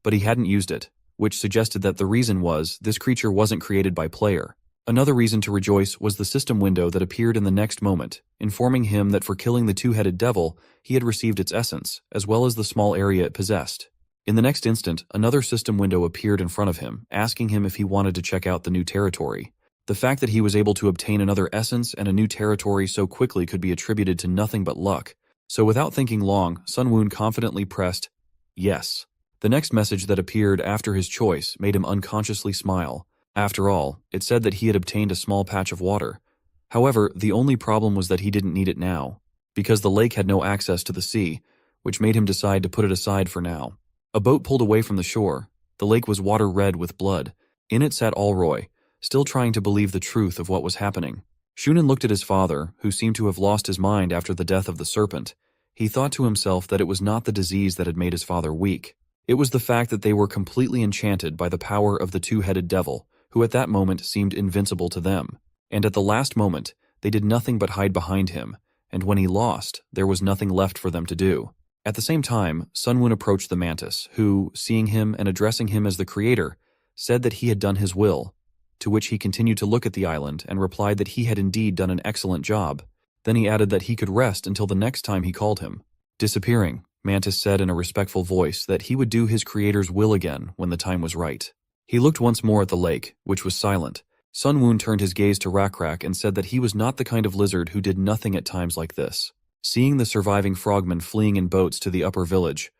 Speaker 1: But he hadn't used it, which suggested that the reason was this creature wasn't created by player. Another reason to rejoice was the system window that appeared in the next moment, informing him that for killing the two-headed devil, he had received its essence, as well as the small area it possessed. In the next instant, another system window appeared in front of him, asking him if he wanted to check out the new territory. The fact that he was able to obtain another essence and a new territory so quickly could be attributed to nothing but luck. So without thinking long, Sun Woon confidently pressed yes. The next message that appeared after his choice made him unconsciously smile. After all, it said that he had obtained a small patch of water. However, the only problem was that he didn't need it now, because the lake had no access to the sea, which made him decide to put it aside for now. A boat pulled away from the shore. The lake was water red with blood. In it sat Olroy, still trying to believe the truth of what was happening. Shunin looked at his father, who seemed to have lost his mind after the death of the serpent. He thought to himself that it was not the disease that had made his father weak. It was the fact that they were completely enchanted by the power of the two-headed devil, who at that moment seemed invincible to them. And at the last moment, they did nothing but hide behind him, and when he lost, there was nothing left for them to do. At the same time, Sun Woon approached the mantis, who, seeing him and addressing him as the creator, said that he had done his will, to which he continued to look at the island and replied that he had indeed done an excellent job. Then he added that he could rest until the next time he called him. Disappearing, Mantis said in a respectful voice that he would do his creator's will again when the time was right. He looked once more at the lake, which was silent. Sun Woon turned his gaze to Rakrak and said that he was not the kind of lizard who did nothing at times like this. Seeing the surviving frogmen fleeing in boats to the upper village,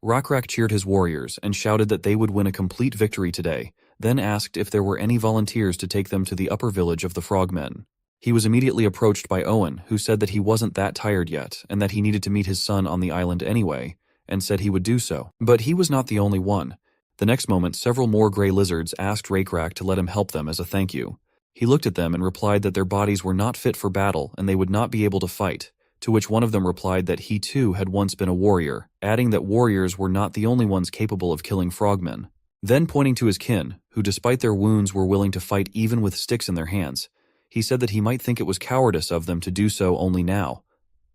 Speaker 1: Rakrak cheered his warriors and shouted that they would win a complete victory today, then asked if there were any volunteers to take them to the upper village of the frogmen. He was immediately approached by Owen, who said that he wasn't that tired yet and that he needed to meet his son on the island anyway, and said he would do so. But he was not the only one. The next moment, several more gray lizards asked Rakrak to let him help them as a thank you. He looked at them and replied that their bodies were not fit for battle and they would not be able to fight, to which one of them replied that he too had once been a warrior, adding that warriors were not the only ones capable of killing frogmen. Then pointing to his kin, who despite their wounds were willing to fight even with sticks in their hands, he said that he might think it was cowardice of them to do so only now,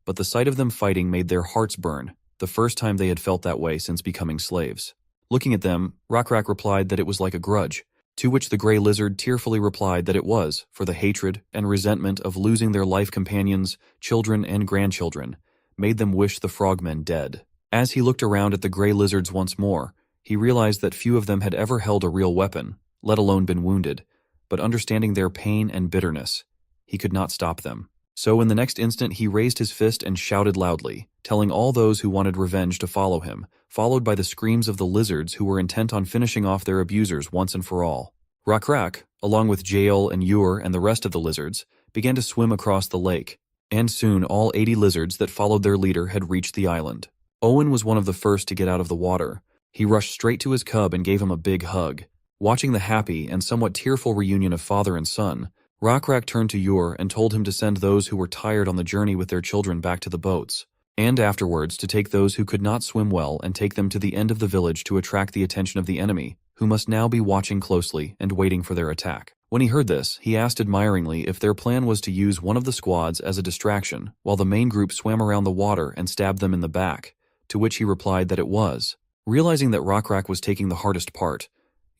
Speaker 1: but the sight of them fighting made their hearts burn, the first time they had felt that way since becoming slaves. Looking at them, Rakrak replied that it was like a grudge. To which the gray lizard tearfully replied that it was for the hatred and resentment of losing their life companions, children, and grandchildren, made them wish the frogmen dead. As he looked around at the gray lizards once more, he realized that few of them had ever held a real weapon, let alone been wounded, but understanding their pain and bitterness, he could not stop them. So in the next instant he raised his fist and shouted loudly, telling all those who wanted revenge to follow him, followed by the screams of the lizards who were intent on finishing off their abusers once and for all. Rakrak, along with Jael and Ur and the rest of the lizards, began to swim across the lake, and soon all 80 lizards that followed their leader had reached the island. Owen was one of the first to get out of the water. He rushed straight to his cub and gave him a big hug. Watching the happy and somewhat tearful reunion of father and son, Rakrak turned to Ur and told him to send those who were tired on the journey with their children back to the boats, and afterwards to take those who could not swim well and take them to the end of the village to attract the attention of the enemy, who must now be watching closely and waiting for their attack. When he heard this, he asked admiringly if their plan was to use one of the squads as a distraction while the main group swam around the water and stabbed them in the back, to which he replied that it was. Realizing that Rakrak was taking the hardest part,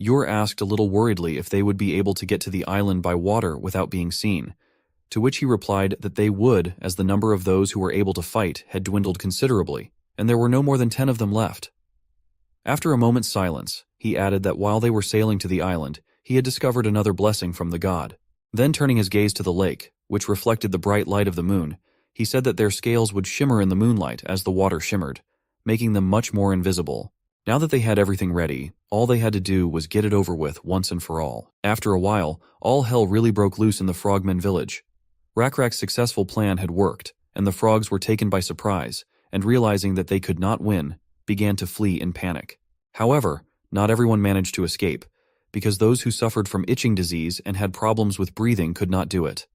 Speaker 1: Ur asked a little worriedly if they would be able to get to the island by water without being seen, to which he replied that they would, as the number of those who were able to fight had dwindled considerably, and there were no more than 10 of them left. After a moment's silence, he added that while they were sailing to the island, he had discovered another blessing from the god. Then turning his gaze to the lake, which reflected the bright light of the moon, he said that their scales would shimmer in the moonlight as the water shimmered, making them much more invisible. Now that they had everything ready, all they had to do was get it over with once and for all. After a while, all hell really broke loose in the Frogmen village. Rakrak's successful plan had worked, and the frogs were taken by surprise, and realizing that they could not win, began to flee in panic. However, not everyone managed to escape, because those who suffered from itching disease and had problems with breathing could not do it.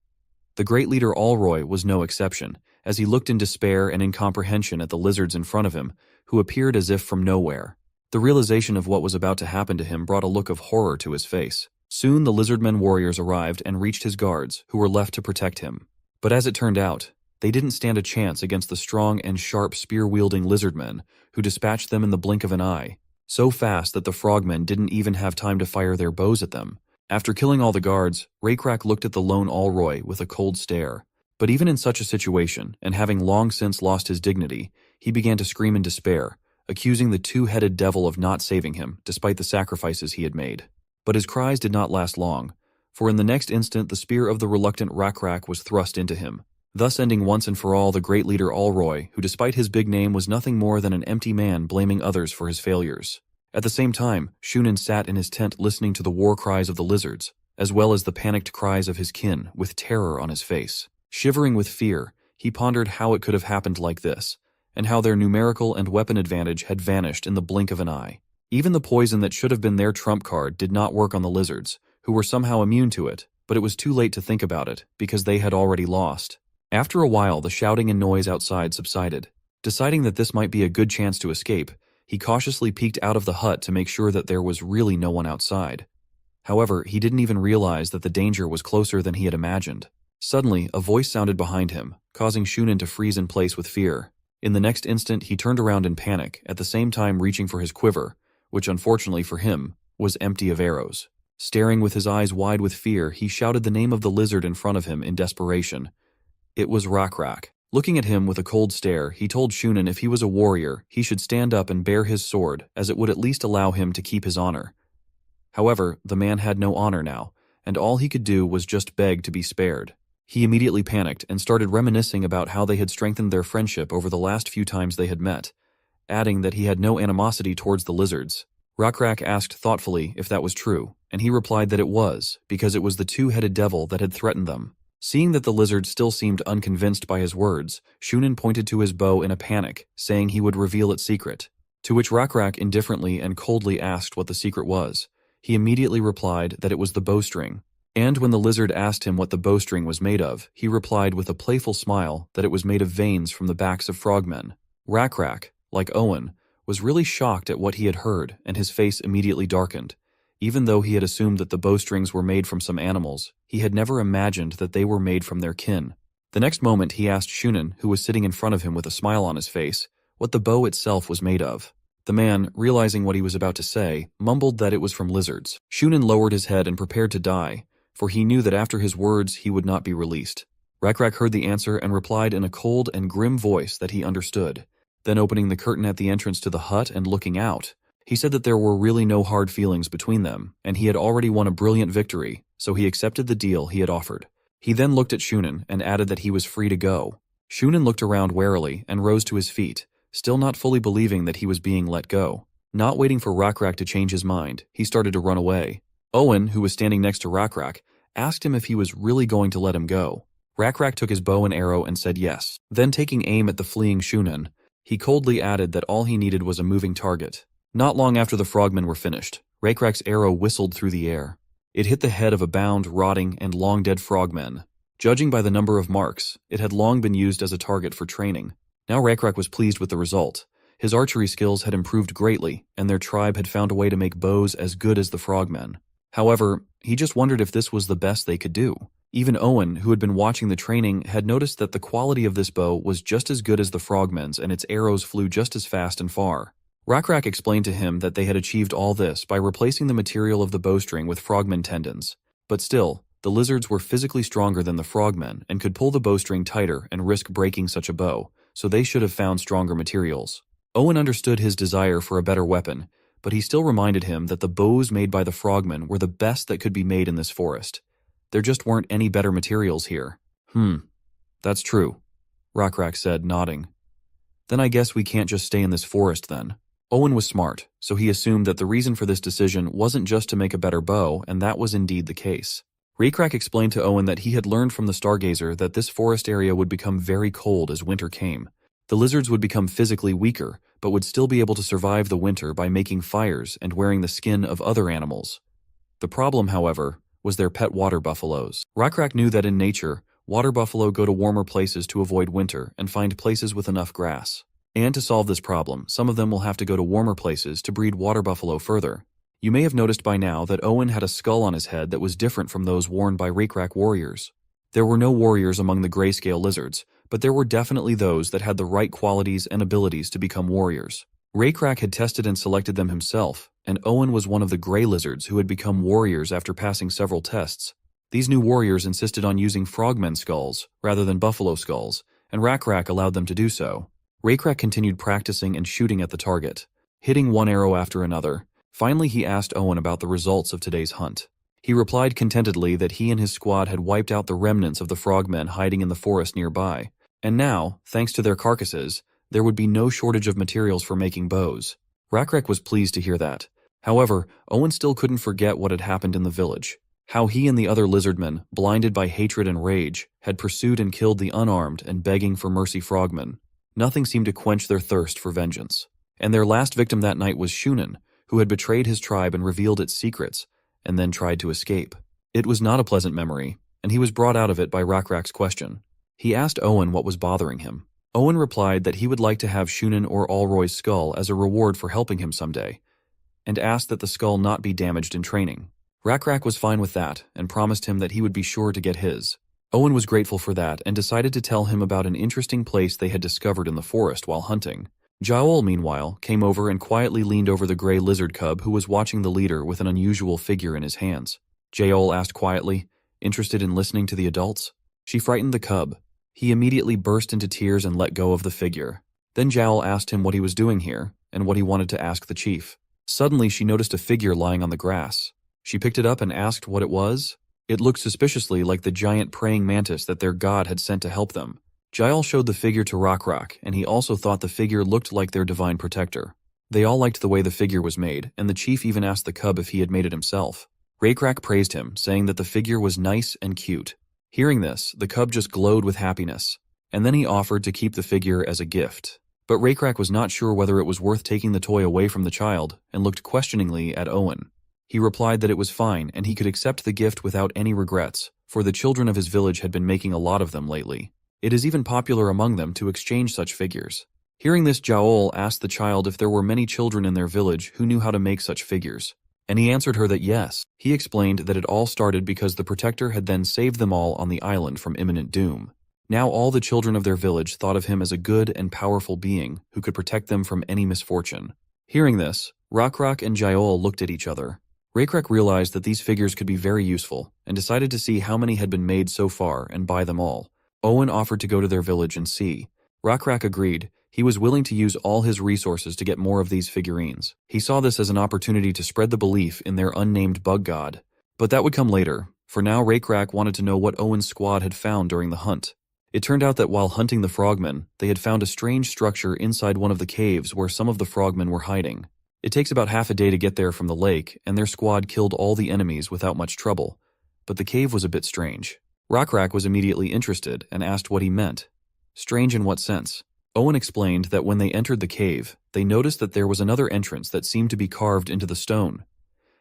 Speaker 1: The great leader Alroy was no exception, as he looked in despair and incomprehension at the lizards in front of him, who appeared as if from nowhere. The realization of what was about to happen to him brought a look of horror to his face. Soon the Lizardmen warriors arrived and reached his guards, who were left to protect him. But as it turned out, they didn't stand a chance against the strong and sharp spear-wielding Lizardmen, who dispatched them in the blink of an eye, so fast that the frogmen didn't even have time to fire their bows at them. After killing all the guards, Rakrak looked at the lone Alroy with a cold stare. But even in such a situation, and having long since lost his dignity, he began to scream in despair, accusing the two-headed devil of not saving him, despite the sacrifices he had made. But his cries did not last long, for in the next instant the spear of the reluctant Rakrak was thrust into him, thus ending once and for all the great leader Alroy, who despite his big name was nothing more than an empty man blaming others for his failures. At the same time, Shunin sat in his tent listening to the war cries of the lizards, as well as the panicked cries of his kin, with terror on his face. Shivering with fear, he pondered how it could have happened like this, and how their numerical and weapon advantage had vanished in the blink of an eye. Even the poison that should have been their trump card did not work on the lizards, who were somehow immune to it, but it was too late to think about it, because they had already lost. After a while, the shouting and noise outside subsided. Deciding that this might be a good chance to escape, he cautiously peeked out of the hut to make sure that there was really no one outside. However, he didn't even realize that the danger was closer than he had imagined. Suddenly, a voice sounded behind him, causing Shunin to freeze in place with fear. In the next instant, he turned around in panic, at the same time reaching for his quiver, which unfortunately for him, was empty of arrows. Staring with his eyes wide with fear, he shouted the name of the lizard in front of him in desperation. It was Rakrak. Looking at him with a cold stare, he told Shunin if he was a warrior, he should stand up and bear his sword, as it would at least allow him to keep his honor. However, the man had no honor now, and all he could do was just beg to be spared. He immediately panicked and started reminiscing about how they had strengthened their friendship over the last few times they had met, adding that he had no animosity towards the lizards. Rakrak asked thoughtfully if that was true, and he replied that it was, because it was the two-headed devil that had threatened them. Seeing that the lizard still seemed unconvinced by his words, Shunin pointed to his bow in a panic, saying he would reveal its secret, to which Rakrak indifferently and coldly asked what the secret was. He immediately replied that it was the bowstring. And when the lizard asked him what the bowstring was made of, he replied with a playful smile that it was made of veins from the backs of frogmen. Rakrak, like Owen, was really shocked at what he had heard, and his face immediately darkened. Even though he had assumed that the bowstrings were made from some animals, he had never imagined that they were made from their kin. The next moment he asked Shunin, who was sitting in front of him with a smile on his face, what the bow itself was made of. The man, realizing what he was about to say, mumbled that it was from lizards. Shunin lowered his head and prepared to die, for he knew that after his words he would not be released. Rakrak heard the answer and replied in a cold and grim voice that he understood. Then opening the curtain at the entrance to the hut and looking out, he said that there were really no hard feelings between them, and he had already won a brilliant victory, so he accepted the deal he had offered. He then looked at Shunin and added that he was free to go. Shunin looked around warily and rose to his feet, still not fully believing that he was being let go. Not waiting for Rakrak to change his mind, he started to run away. Owen, who was standing next to Rakrak, asked him if he was really going to let him go. Rakrak took his bow and arrow and said yes. Then taking aim at the fleeing Shunin, he coldly added that all he needed was a moving target. Not long after the frogmen were finished, Rakrak's arrow whistled through the air. It hit the head of a bound, rotting, and long-dead frogman. Judging by the number of marks, it had long been used as a target for training. Now Rakrak was pleased with the result. His archery skills had improved greatly, and their tribe had found a way to make bows as good as the frogmen. However, he just wondered if this was the best they could do. Even Owen, who had been watching the training, had noticed that the quality of this bow was just as good as the frogmen's and its arrows flew just as fast and far. Rakrak explained to him that they had achieved all this by replacing the material of the bowstring with frogmen tendons. But still, the lizards were physically stronger than the frogmen and could pull the bowstring tighter and risk breaking such a bow, so they should have found stronger materials. Owen understood his desire for a better weapon, but he still reminded him that the bows made by the frogmen were the best that could be made in this forest. There just weren't any better materials here. That's true, Rakrak said, nodding. Then I guess we can't just stay in this forest then. Owen was smart, so he assumed that the reason for this decision wasn't just to make a better bow, and that was indeed the case. Rakrak explained to Owen that he had learned from the Stargazer that this forest area would become very cold as winter came. The lizards would become physically weaker, but would still be able to survive the winter by making fires and wearing the skin of other animals. The problem, however, was their pet water buffaloes. Rakrak knew that in nature, water buffalo go to warmer places to avoid winter and find places with enough grass. And to solve this problem, some of them will have to go to warmer places to breed water buffalo further. You may have noticed by now that Owen had a skull on his head that was different from those worn by Rakrak warriors. There were no warriors among the grayscale lizards, but there were definitely those that had the right qualities and abilities to become warriors. Rakrak had tested and selected them himself, and Owen was one of the gray lizards who had become warriors after passing several tests. These new warriors insisted on using frogmen skulls rather than buffalo skulls, and Rakrak allowed them to do so. Rakrak continued practicing and shooting at the target, hitting one arrow after another. Finally, he asked Owen about the results of today's hunt. He replied contentedly that he and his squad had wiped out the remnants of the frogmen hiding in the forest nearby, and now, thanks to their carcasses, there would be no shortage of materials for making bows. Rakrak was pleased to hear that. However, Owen still couldn't forget what had happened in the village. How he and the other lizardmen, blinded by hatred and rage, had pursued and killed the unarmed and begging for mercy frogmen. Nothing seemed to quench their thirst for vengeance. And their last victim that night was Shunin, who had betrayed his tribe and revealed its secrets, and then tried to escape. It was not a pleasant memory, and he was brought out of it by Rakrak's question. He asked Owen what was bothering him. Owen replied that he would like to have Shunin or Alroy's skull as a reward for helping him someday, and asked that the skull not be damaged in training. Rakrak was fine with that, and promised him that he would be sure to get his. Owen was grateful for that and decided to tell him about an interesting place they had discovered in the forest while hunting. Yahello, meanwhile, came over and quietly leaned over the gray lizard cub who was watching the leader with an unusual figure in his hands. Yahello asked quietly, interested in listening to the adults. She frightened the cub. He immediately burst into tears and let go of the figure. Then Yahello asked him what he was doing here and what he wanted to ask the chief. Suddenly she noticed a figure lying on the grass. She picked it up and asked what it was. It looked suspiciously like the giant praying mantis that their god had sent to help them. Yahello showed the figure to Rakrak, and he also thought the figure looked like their divine protector. They all liked the way the figure was made, and the chief even asked the cub if he had made it himself. Rakrak praised him, saying that the figure was nice and cute. Hearing this, the cub just glowed with happiness, and then he offered to keep the figure as a gift. But Rakrak was not sure whether it was worth taking the toy away from the child, and looked questioningly at Owen. He replied that it was fine and he could accept the gift without any regrets, for the children of his village had been making a lot of them lately. It is even popular among them to exchange such figures. Hearing this, Yahello asked the child if there were many children in their village who knew how to make such figures, and he answered her that yes. He explained that it all started because the protector had then saved them all on the island from imminent doom. Now all the children of their village thought of him as a good and powerful being who could protect them from any misfortune. Hearing this, Rockrock and Yahello looked at each other. Rakrak realized that these figures could be very useful, and decided to see how many had been made so far and buy them all. Owen offered to go to their village and see. Rockrak agreed. He was willing to use all his resources to get more of these figurines. He saw this as an opportunity to spread the belief in their unnamed bug god. But that would come later. For now, Rakrak wanted to know what Owen's squad had found during the hunt. It turned out that while hunting the frogmen, they had found a strange structure inside one of the caves where some of the frogmen were hiding. It takes about half a day to get there from the lake, and their squad killed all the enemies without much trouble. But the cave was a bit strange. Rockrak was immediately interested and asked what he meant. Strange in what sense? Owen explained that when they entered the cave, they noticed that there was another entrance that seemed to be carved into the stone.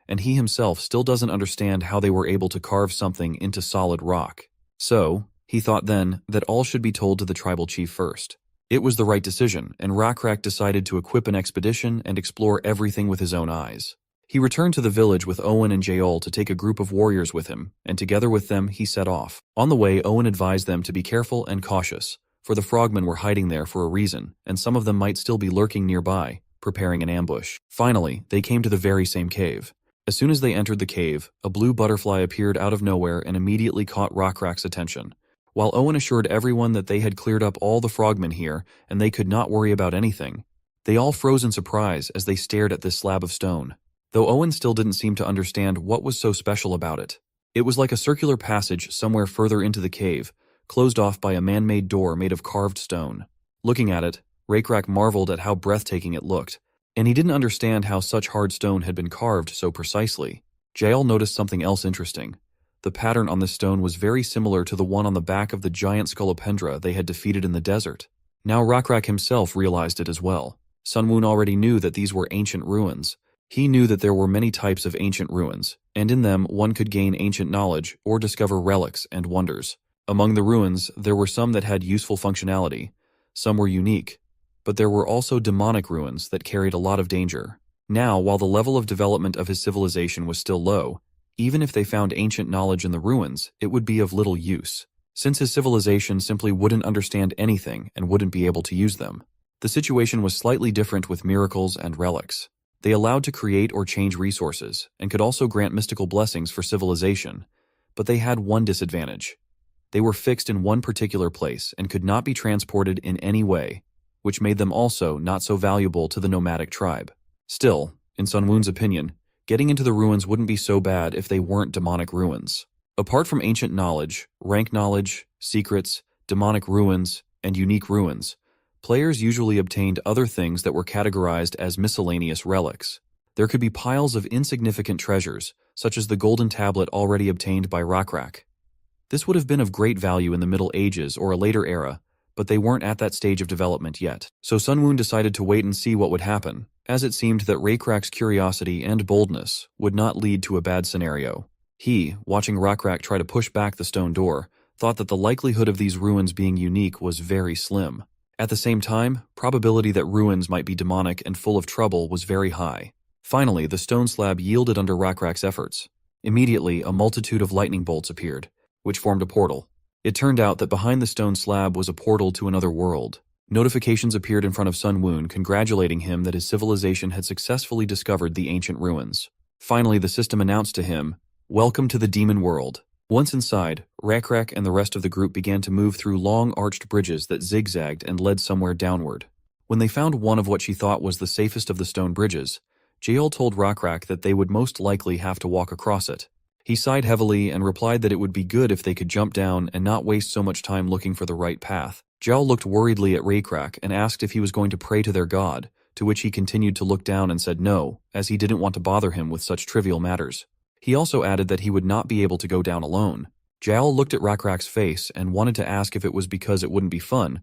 Speaker 1: And he himself still doesn't understand how they were able to carve something into solid rock. So, he thought then that all should be told to the tribal chief first. It was the right decision, and Rockrak decided to equip an expedition and explore everything with his own eyes. He returned to the village with Owen and Yahello to take a group of warriors with him, and together with them he set off. On the way, Owen advised them to be careful and cautious, for the frogmen were hiding there for a reason, and some of them might still be lurking nearby, preparing an ambush. Finally, they came to the very same cave. As soon as they entered the cave, a blue butterfly appeared out of nowhere and immediately caught Rockrak's attention. While Owen assured everyone that they had cleared up all the frogmen here and they could not worry about anything, they all froze in surprise as they stared at this slab of stone. Though Owen still didn't seem to understand what was so special about it. It was like a circular passage somewhere further into the cave, closed off by a man-made door made of carved stone. Looking at it, Rakrak marveled at how breathtaking it looked, and he didn't understand how such hard stone had been carved so precisely. Yahello noticed something else interesting. The pattern on this stone was very similar to the one on the back of the giant scolopendra they had defeated in the desert. Now Rockrak himself realized it as well. Sunwoon already knew that these were ancient ruins. He knew that there were many types of ancient ruins, and in them one could gain ancient knowledge or discover relics and wonders. Among the ruins, there were some that had useful functionality, some were unique, but there were also demonic ruins that carried a lot of danger. Now, while the level of development of his civilization was still low, even if they found ancient knowledge in the ruins, it would be of little use, since his civilization simply wouldn't understand anything and wouldn't be able to use them. The situation was slightly different with miracles and relics. They allowed to create or change resources, and could also grant mystical blessings for civilization, but they had one disadvantage. They were fixed in one particular place and could not be transported in any way, which made them also not so valuable to the nomadic tribe. Still, in Sunwoon's opinion, getting into the ruins wouldn't be so bad if they weren't demonic ruins. Apart from ancient knowledge, rank knowledge, secrets, demonic ruins, and unique ruins, players usually obtained other things that were categorized as miscellaneous relics. There could be piles of insignificant treasures, such as the golden tablet already obtained by Rockrak. This would have been of great value in the Middle Ages or a later era, but they weren't at that stage of development yet. So Sunwoon decided to wait and see what would happen, as it seemed that Rakrak's curiosity and boldness would not lead to a bad scenario. He, watching Rockrak try to push back the stone door, thought that the likelihood of these ruins being unique was very slim. At the same time, probability that ruins might be demonic and full of trouble was very high. Finally, the stone slab yielded under Rockrak's efforts. Immediately, a multitude of lightning bolts appeared, which formed a portal. It turned out that behind the stone slab was a portal to another world. Notifications appeared in front of Sunwoon congratulating him that his civilization had successfully discovered the ancient ruins. Finally, the system announced to him, "Welcome to the demon world." Once inside, Rakrak and the rest of the group began to move through long arched bridges that zigzagged and led somewhere downward. When they found one of what she thought was the safest of the stone bridges, Yahello told Rockrak that they would most likely have to walk across it. He sighed heavily and replied that it would be good if they could jump down and not waste so much time looking for the right path. Yahello looked worriedly at Rakrak and asked if he was going to pray to their god, to which he continued to look down and said no, as he didn't want to bother him with such trivial matters. He also added that he would not be able to go down alone. Yahello looked at Rockrak's face and wanted to ask if it was because it wouldn't be fun,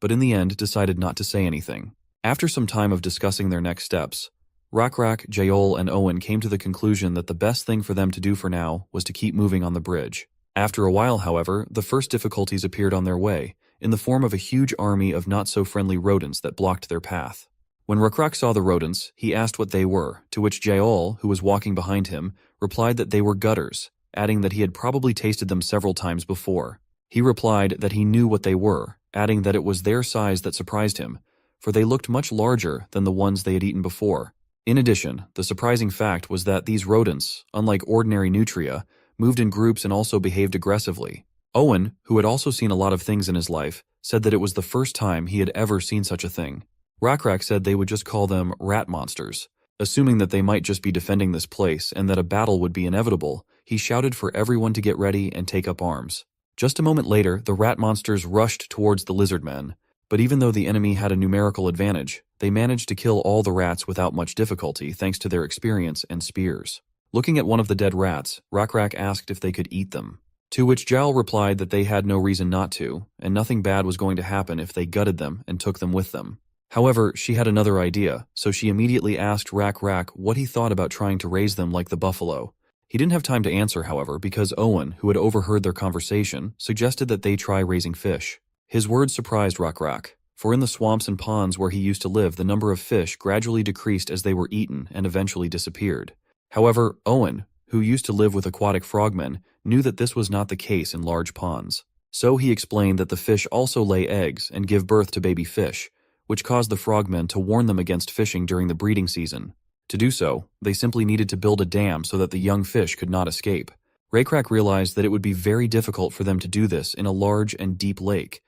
Speaker 1: but in the end decided not to say anything. After some time of discussing their next steps, Rockrak, Yahello, and Owen came to the conclusion that the best thing for them to do for now was to keep moving on the bridge. After a while, however, the first difficulties appeared on their way, in the form of a huge army of not-so-friendly rodents that blocked their path. When Rockrak saw the rodents, he asked what they were, to which Yahello, who was walking behind him, replied that they were gutters, adding that he had probably tasted them several times before. He replied that he knew what they were, adding that it was their size that surprised him, for they looked much larger than the ones they had eaten before. In addition, the surprising fact was that these rodents, unlike ordinary nutria, moved in groups and also behaved aggressively. Owen, who had also seen a lot of things in his life, said that it was the first time he had ever seen such a thing. Rakrak said they would just call them rat monsters. Assuming that they might just be defending this place and that a battle would be inevitable, he shouted for everyone to get ready and take up arms. Just a moment later, the rat monsters rushed towards the Lizardmen, but even though the enemy had a numerical advantage, they managed to kill all the rats without much difficulty thanks to their experience and spears. Looking at one of the dead rats, Rakrak asked if they could eat them. To which Yahello replied that they had no reason not to, and nothing bad was going to happen if they gutted them and took them with them. However, she had another idea, so she immediately asked Rakrak what he thought about trying to raise them like the buffalo. He didn't have time to answer, however, because Owen, who had overheard their conversation, suggested that they try raising fish. His words surprised Rakrak, for in the swamps and ponds where he used to live, the number of fish gradually decreased as they were eaten and eventually disappeared. However, Owen, who used to live with aquatic frogmen, knew that this was not the case in large ponds. So he explained that the fish also lay eggs and give birth to baby fish, which caused the frogmen to warn them against fishing during the breeding season. To do so, they simply needed to build a dam so that the young fish could not escape. Rakrak realized that it would be very difficult for them to do this in a large and deep lake,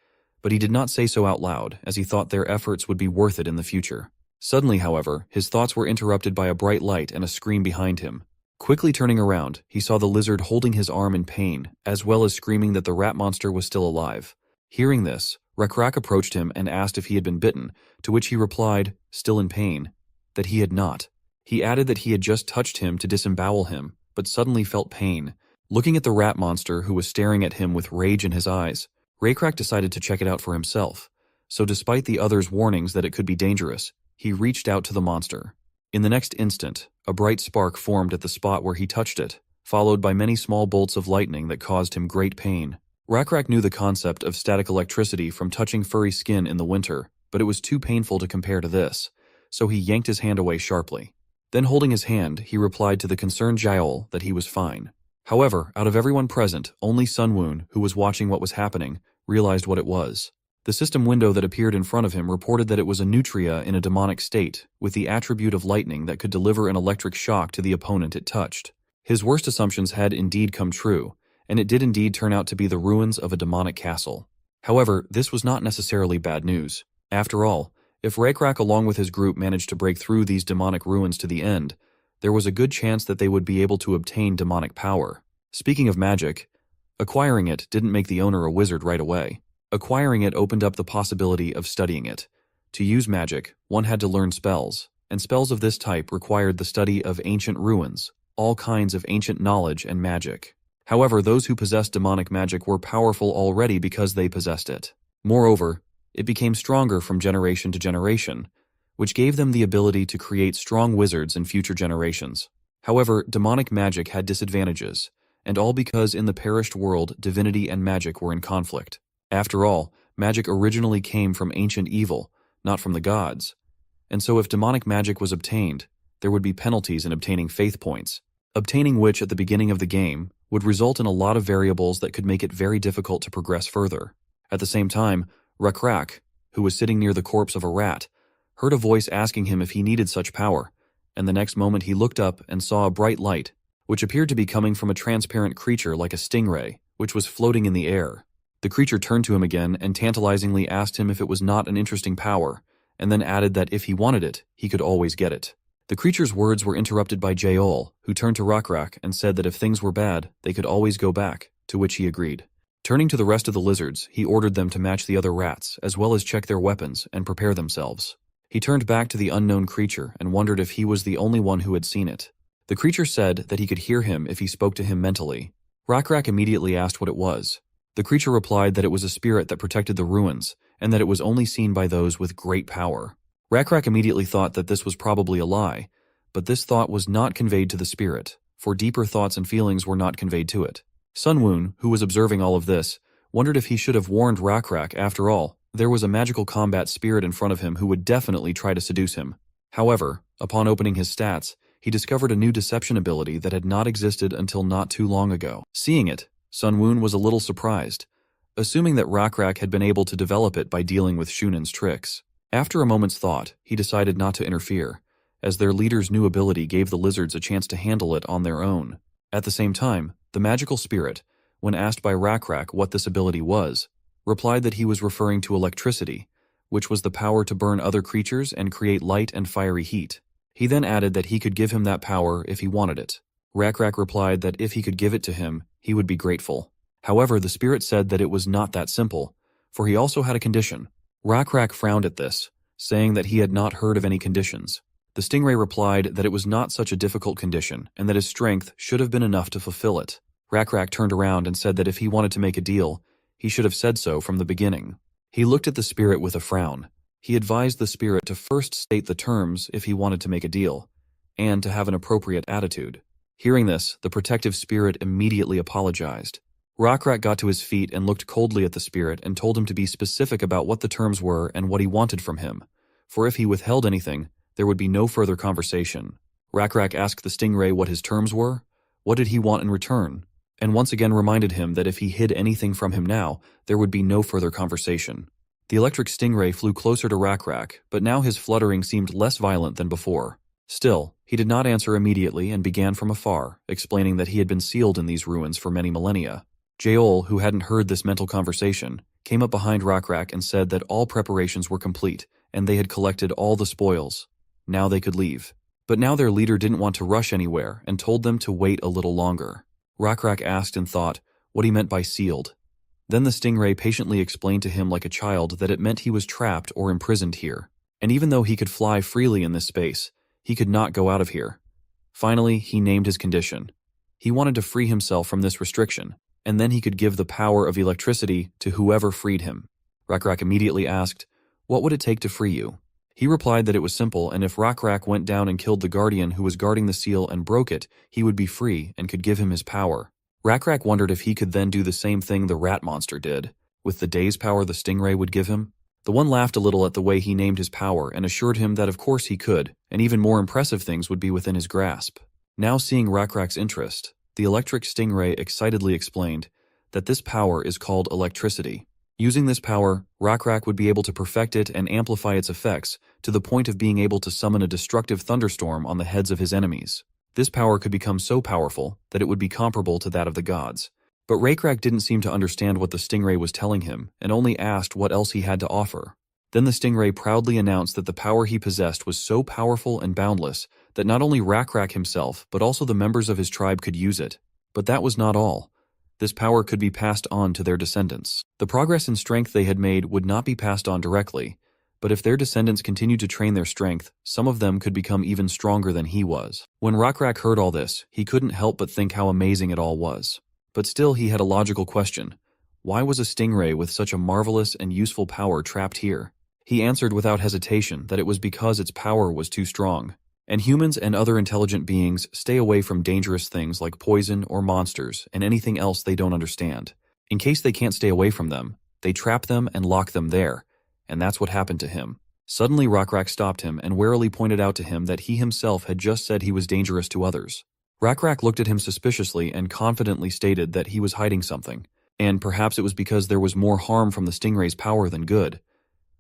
Speaker 1: but he did not say so out loud, as he thought their efforts would be worth it in the future. Suddenly, however, his thoughts were interrupted by a bright light and a scream behind him. Quickly turning around, he saw the lizard holding his arm in pain, as well as screaming that the rat monster was still alive. Hearing this, Rakrak approached him and asked if he had been bitten, to which he replied, still in pain, that he had not. He added that he had just touched him to disembowel him, but suddenly felt pain. Looking at the rat monster who was staring at him with rage in his eyes, Rakrak decided to check it out for himself. So despite the others' warnings that it could be dangerous, he reached out to the monster. In the next instant, a bright spark formed at the spot where he touched it, followed by many small bolts of lightning that caused him great pain. Rakrak knew the concept of static electricity from touching furry skin in the winter, but it was too painful to compare to this, so he yanked his hand away sharply. Then holding his hand, he replied to the concerned Yahello that he was fine. However, out of everyone present, only Sunwoon, who was watching what was happening, realized what it was. The system window that appeared in front of him reported that it was a nutria in a demonic state, with the attribute of lightning that could deliver an electric shock to the opponent it touched. His worst assumptions had indeed come true, and it did indeed turn out to be the ruins of a demonic castle. However, this was not necessarily bad news. After all, if Rakrak along with his group managed to break through these demonic ruins to the end, there was a good chance that they would be able to obtain demonic power. Speaking of magic, acquiring it didn't make the owner a wizard right away. Acquiring it opened up the possibility of studying it. To use magic, one had to learn spells, and spells of this type required the study of ancient ruins, all kinds of ancient knowledge and magic. However, those who possessed demonic magic were powerful already because they possessed it. Moreover, it became stronger from generation to generation, which gave them the ability to create strong wizards in future generations. However, demonic magic had disadvantages, and all because in the perished world, divinity and magic were in conflict. After all, magic originally came from ancient evil, not from the gods. And so if demonic magic was obtained, there would be penalties in obtaining faith points, obtaining which at the beginning of the game would result in a lot of variables that could make it very difficult to progress further. At the same time, Rakrak, who was sitting near the corpse of a rat, heard a voice asking him if he needed such power, and the next moment he looked up and saw a bright light, which appeared to be coming from a transparent creature like a stingray, which was floating in the air. The creature turned to him again and tantalizingly asked him if it was not an interesting power, and then added that if he wanted it, he could always get it. The creature's words were interrupted by Yahello, who turned to Rakrak and said that if things were bad, they could always go back, to which he agreed. Turning to the rest of the lizards, he ordered them to match the other rats, as well as check their weapons and prepare themselves. He turned back to the unknown creature and wondered if he was the only one who had seen it. The creature said that he could hear him if he spoke to him mentally. Rakrak immediately asked what it was. The creature replied that it was a spirit that protected the ruins, and that it was only seen by those with great power. Rakrak immediately thought that this was probably a lie, but this thought was not conveyed to the spirit, for deeper thoughts and feelings were not conveyed to it. Sunwoon, who was observing all of this, wondered if he should have warned Rakrak. After all, there was a magical combat spirit in front of him who would definitely try to seduce him. However, upon opening his stats, he discovered a new deception ability that had not existed until not too long ago. Seeing it, Sunwoon was a little surprised, assuming that Rakrak had been able to develop it by dealing with Shunan's tricks. After a moment's thought, he decided not to interfere, as their leader's new ability gave the lizards a chance to handle it on their own. At the same time, the magical spirit, when asked by Rakrak what this ability was, replied that he was referring to electricity, which was the power to burn other creatures and create light and fiery heat. He then added that he could give him that power if he wanted it. Rakrak replied that if he could give it to him, he would be grateful. However, the spirit said that it was not that simple, for he also had a condition. Rakrak frowned at this, saying that he had not heard of any conditions. The stingray replied that it was not such a difficult condition and that his strength should have been enough to fulfill it. Rakrak turned around and said that if he wanted to make a deal, he should have said so from the beginning. He looked at the spirit with a frown. He advised the spirit to first state the terms if he wanted to make a deal, and to have an appropriate attitude. Hearing this, the protective spirit immediately apologized. Rakrak got to his feet and looked coldly at the spirit and told him to be specific about what the terms were and what he wanted from him, for if he withheld anything, there would be no further conversation. Rakrak asked the stingray what his terms were, what did he want in return, and once again reminded him that if he hid anything from him now, there would be no further conversation. The electric stingray flew closer to Rakrak, but now his fluttering seemed less violent than before. Still, he did not answer immediately and began from afar, explaining that he had been sealed in these ruins for many millennia. Yahello, who hadn't heard this mental conversation, came up behind Rakrak and said that all preparations were complete, and they had collected all the spoils. Now they could leave. But now their leader didn't want to rush anywhere and told them to wait a little longer. Rakrak asked and thought what he meant by sealed. Then the stingray patiently explained to him like a child that it meant he was trapped or imprisoned here. And even though he could fly freely in this space, he could not go out of here. Finally, he named his condition. He wanted to free himself from this restriction, and then he could give the power of electricity to whoever freed him. Rakrak immediately asked, "What would it take to free you?" He replied that it was simple, and if Rakrak went down and killed the guardian who was guarding the seal and broke it, he would be free and could give him his power. Rakrak wondered if he could then do the same thing the rat monster did, with the day's power the stingray would give him. The one laughed a little at the way he named his power and assured him that of course he could, and even more impressive things would be within his grasp. Now seeing Rakrak's interest, the electric stingray excitedly explained that this power is called electricity. Using this power, Rakrak would be able to perfect it and amplify its effects to the point of being able to summon a destructive thunderstorm on the heads of his enemies. This power could become so powerful that it would be comparable to that of the gods. But Rakrak didn't seem to understand what the stingray was telling him and only asked what else he had to offer. Then the stingray proudly announced that the power he possessed was so powerful and boundless that not only Rakrak himself but also the members of his tribe could use it. But that was not all. This power could be passed on to their descendants. The progress in strength they had made would not be passed on directly, but if their descendants continued to train their strength, some of them could become even stronger than he was. When Rakrak heard all this, he couldn't help but think how amazing it all was. But still he had a logical question. Why was a stingray with such a marvelous and useful power trapped here? He answered without hesitation that it was because its power was too strong. And humans and other intelligent beings stay away from dangerous things like poison or monsters and anything else they don't understand. In case they can't stay away from them, they trap them and lock them there. And that's what happened to him. Suddenly Rakrak stopped him and warily pointed out to him that he himself had just said he was dangerous to others. Rakrak looked at him suspiciously and confidently stated that he was hiding something, and perhaps it was because there was more harm from the stingray's power than good.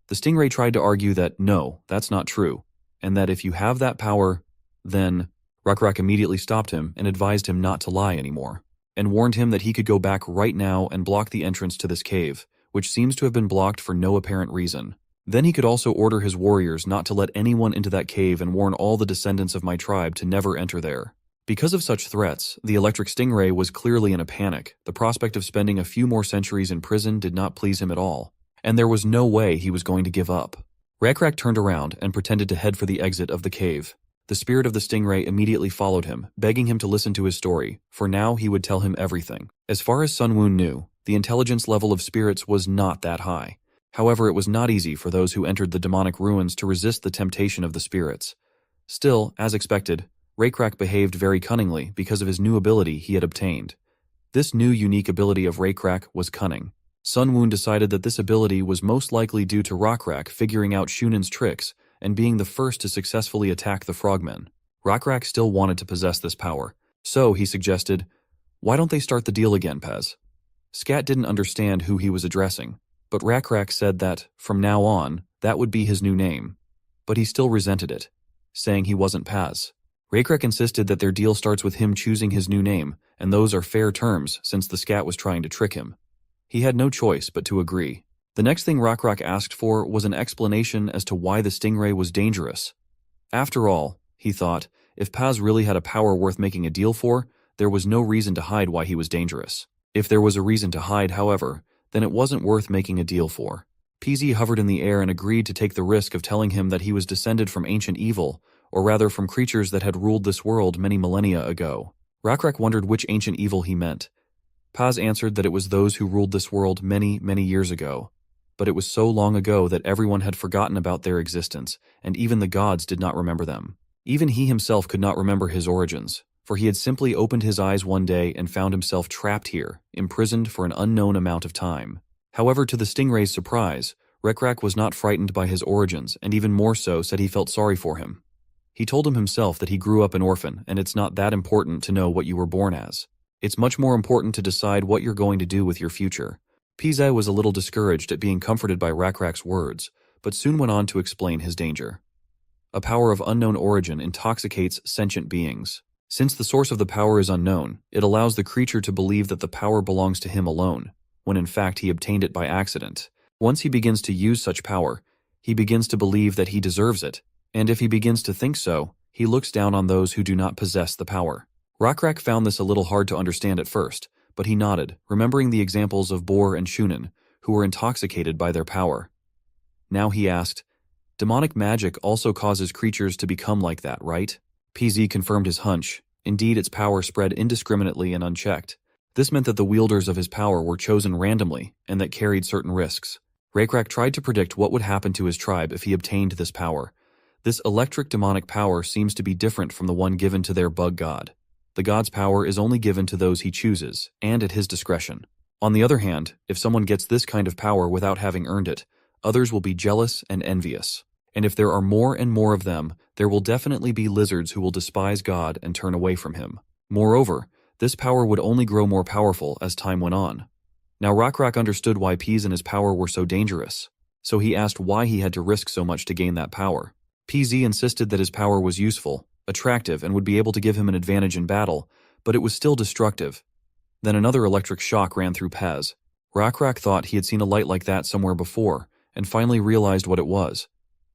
Speaker 1: The stingray tried to argue that no, that's not true, and that if you have that power, then... Rakrak immediately stopped him and advised him not to lie anymore, and warned him that he could go back right now and block the entrance to this cave, which seems to have been blocked for no apparent reason. Then he could also order his warriors not to let anyone into that cave and warn all the descendants of my tribe to never enter there. Because of such threats, the electric stingray was clearly in a panic. The prospect of spending a few more centuries in prison did not please him at all, and there was no way he was going to give up. Rakrak turned around and pretended to head for the exit of the cave. The spirit of the stingray immediately followed him, begging him to listen to his story, for now he would tell him everything. As far as Sunwoon knew, the intelligence level of spirits was not that high. However, it was not easy for those who entered the demonic ruins to resist the temptation of the spirits. Still, as expected, Rakrak behaved very cunningly because of his new ability he had obtained. This new unique ability of Rakrak was cunning. Sunwoon decided that this ability was most likely due to Rakrak figuring out Shunan's tricks and being the first to successfully attack the frogmen. Rakrak still wanted to possess this power, so he suggested, "Why don't they start the deal again, Pez?" Scat didn't understand who he was addressing, but Rakrak said that, from now on, That would be his new name. But he still resented it, saying he wasn't Paz. Raycrack insisted that their deal starts with him choosing his new name, and those are fair terms since the scat was trying to trick him. He had no choice but to agree. The next thing Rockrock asked for was an explanation as to why the stingray was dangerous. After all, he thought, if Paz really had a power worth making a deal for, there was no reason to hide why he was dangerous. If there was a reason to hide, however, then it wasn't worth making a deal for. PZ hovered in the air and agreed to take the risk of telling him that he was descended from ancient evil, or rather from creatures that had ruled this world many millennia ago. Rockrock wondered which ancient evil he meant. Paz answered that it was those who ruled this world many, many years ago. But it was so long ago that everyone had forgotten about their existence, and even the gods did not remember them. Even he himself could not remember his origins, for he had simply opened his eyes one day and found himself trapped here, imprisoned for an unknown amount of time. However, to the stingray's surprise, Rockrock was not frightened by his origins, and even more so said he felt sorry for him. He told him himself that he grew up an orphan, and it's not that important to know what you were born as. It's much more important to decide what you're going to do with your future. Pizai was a little discouraged at being comforted by Rockrock's words, but soon went on to explain his danger. A power of unknown origin intoxicates sentient beings. Since the source of the power is unknown, it allows the creature to believe that the power belongs to him alone, when in fact he obtained it by accident. Once he begins to use such power, he begins to believe that he deserves it, and if he begins to think so, he looks down on those who do not possess the power. Rockrock found this a little hard to understand at first, but he nodded, remembering the examples of Bor and Shunin, who were intoxicated by their power. Now he asked, demonic magic also causes creatures to become like that, right? PZ confirmed his hunch. Indeed, its power spread indiscriminately and unchecked. This meant that the wielders of his power were chosen randomly and that carried certain risks. Rockrock tried to predict what would happen to his tribe if he obtained this power. This electric demonic power seems to be different from the one given to their bug god. The god's power is only given to those he chooses, and at his discretion. On the other hand, if someone gets this kind of power without having earned it, others will be jealous and envious. And if there are more and more of them, there will definitely be lizards who will despise God and turn away from him. Moreover, this power would only grow more powerful as time went on. Now Rockrock understood why Peas and his power were so dangerous, so he asked why he had to risk so much to gain that power. PZ insisted that his power was useful, attractive, and would be able to give him an advantage in battle, but it was still destructive. Then another electric shock ran through Paz. Rockrock thought he had seen a light like that somewhere before, and finally realized what it was.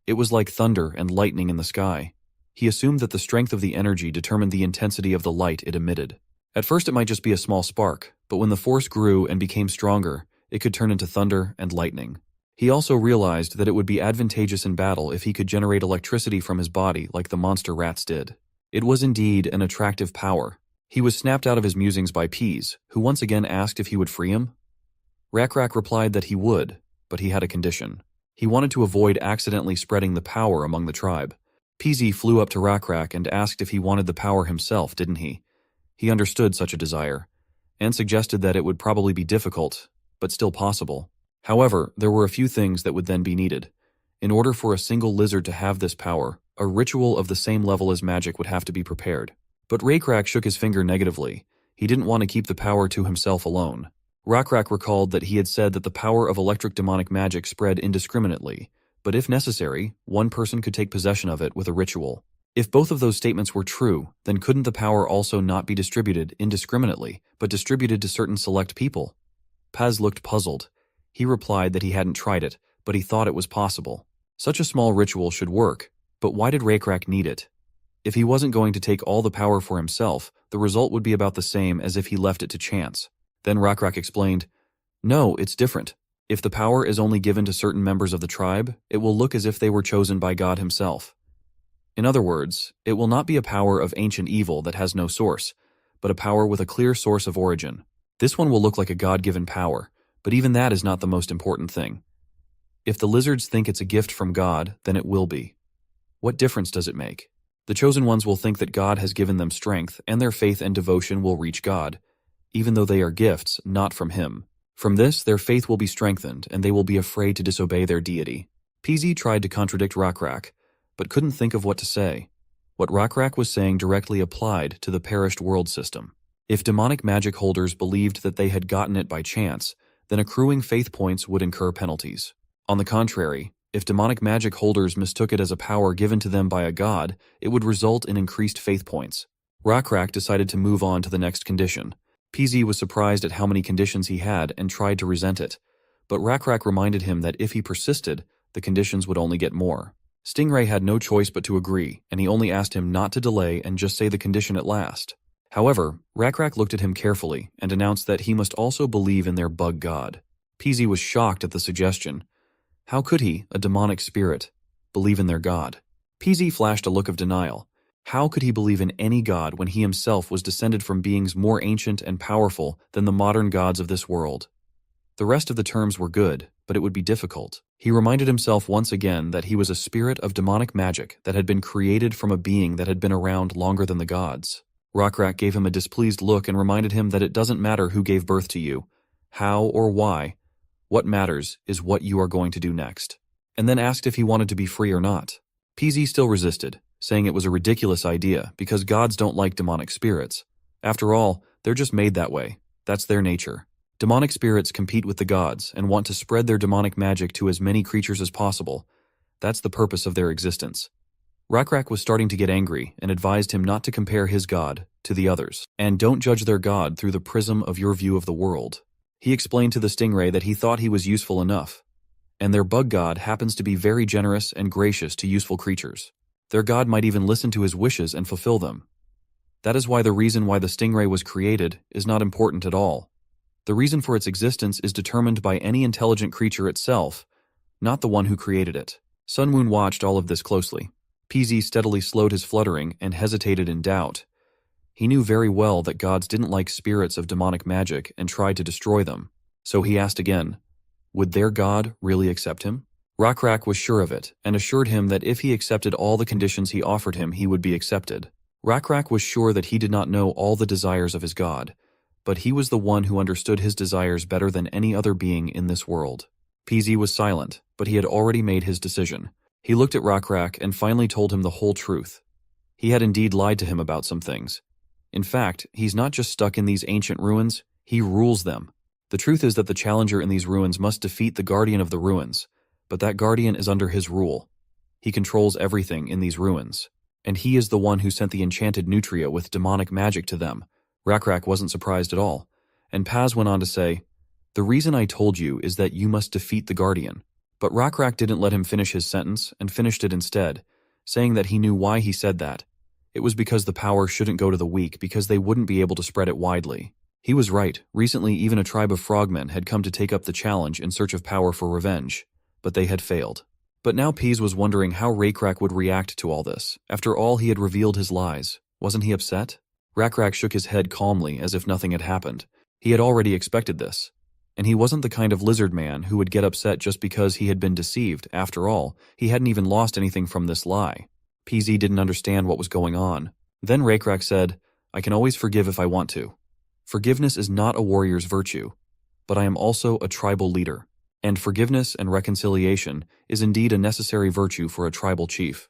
Speaker 1: It was like thunder and lightning in the sky. He assumed that the strength of the energy determined the intensity of the light it emitted. At first it might just be a small spark, but when the force grew and became stronger, it could turn into thunder and lightning. He also realized that it would be advantageous in battle if he could generate electricity from his body like the monster rats did. It was indeed an attractive power. He was snapped out of his musings by Peas, who once again asked if he would free him. Rockrock replied that he would, but he had a condition. He wanted to avoid accidentally spreading the power among the tribe. PZ flew up to Rockrock and asked if he wanted the power himself, didn't he? He understood such a desire, and suggested that it would probably be difficult, but still possible. However, there were a few things that would then be needed. In order for a single lizard to have this power, a ritual of the same level as magic would have to be prepared. But Rockrock shook his finger negatively. He didn't want to keep the power to himself alone. Rockrock recalled that he had said that the power of electric demonic magic spread indiscriminately, but if necessary, one person could take possession of it with a ritual. If both of those statements were true, then couldn't the power also not be distributed indiscriminately, but distributed to certain select people? Paz looked puzzled. He replied that he hadn't tried it, but he thought it was possible. Such a small ritual should work, but why did Rockrock need it? If he wasn't going to take all the power for himself, the result would be about the same as if he left it to chance. Then Rockrock explained, "No, it's different. If the power is only given to certain members of the tribe, it will look as if they were chosen by God himself. In other words, it will not be a power of ancient evil that has no source, but a power with a clear source of origin. This one will look like a God-given power, but even that is not the most important thing. If the lizards think it's a gift from God, then it will be. What difference does it make? The chosen ones will think that God has given them strength, and their faith and devotion will reach God, even though they are gifts, not from Him. From this, their faith will be strengthened, and they will be afraid to disobey their deity." PZ tried to contradict Rockrock, but couldn't think of what to say. What Rockrock was saying directly applied to the perished world system. If demonic magic holders believed that they had gotten it by chance, then accruing faith points would incur penalties. On the contrary, If demonic magic holders mistook it as a power given to them by a god, it would result in increased faith points. Rakrak decided to move on to the next condition. PZ was surprised at how many conditions he had and tried to resent it. But Rakrak reminded him that if he persisted, the conditions would only get more. Stingray had no choice but to agree, and he only asked him not to delay and just say the condition at last. However, Rakrak looked at him carefully and announced that he must also believe in their bug god. PZ was shocked at the suggestion. How could he, a demonic spirit, believe in their god? PZ flashed a look of denial. How could he believe in any god when he himself was descended from beings more ancient and powerful than the modern gods of this world? The rest of the terms were good, but it would be difficult. He reminded himself once again that he was a spirit of demonic magic that had been created from a being that had been around longer than the gods. Rakrak gave him a displeased look and reminded him that it doesn't matter who gave birth to you, how or why. What matters is what you are going to do next. And then asked if he wanted to be free or not. PZ still resisted, saying it was a ridiculous idea because gods don't like demonic spirits. After all, they're just made that way. That's their nature. Demonic spirits compete with the gods and want to spread their demonic magic to as many creatures as possible. That's the purpose of their existence. Rakrak was starting to get angry and advised him not to compare his god to the others, and don't judge their god through the prism of your view of the world. He explained to the Stingray that he thought he was useful enough, and their bug god happens to be very generous and gracious to useful creatures. Their god might even listen to his wishes and fulfill them. That is why the reason why the Stingray was created is not important at all. The reason for its existence is determined by any intelligent creature itself, not the one who created it. Sunwoon watched all of this closely. PZ steadily slowed his fluttering and hesitated in doubt. He knew very well that gods didn't like spirits of demonic magic and tried to destroy them. So he asked again, would their god really accept him? Rakrak was sure of it and assured him that if he accepted all the conditions he offered him, he would be accepted. Rakrak was sure that he did not know all the desires of his god, but he was the one who understood his desires better than any other being in this world. PZ was silent, but he had already made his decision. He looked at Rakrak and finally told him the whole truth. He had indeed lied to him about some things. In fact, he's not just stuck in these ancient ruins, he rules them. The truth is that the challenger in these ruins must defeat the guardian of the ruins, but that guardian is under his rule. He controls everything in these ruins, and he is the one who sent the enchanted nutria with demonic magic to them. Rakrak wasn't surprised at all, and Paz went on to say, the reason I told you is that you must defeat the guardian. But Rakrak didn't let him finish his sentence and finished it instead, saying that he knew why he said that. It was because the power shouldn't go to the weak because they wouldn't be able to spread it widely. He was right. Recently, even a tribe of frogmen had come to take up the challenge in search of power for revenge, but they had failed. But now Pease was wondering how Rakrak would react to all this. After all, he had revealed his lies. Wasn't he upset? Rakrak shook his head calmly as if nothing had happened. He had already expected this. And he wasn't the kind of lizard man who would get upset just because he had been deceived. After all, he hadn't even lost anything from this lie. PZ didn't understand what was going on. Then Rakrak said, I can always forgive if I want to. Forgiveness is not a warrior's virtue, but I am also a tribal leader. And forgiveness and reconciliation is indeed a necessary virtue for a tribal chief.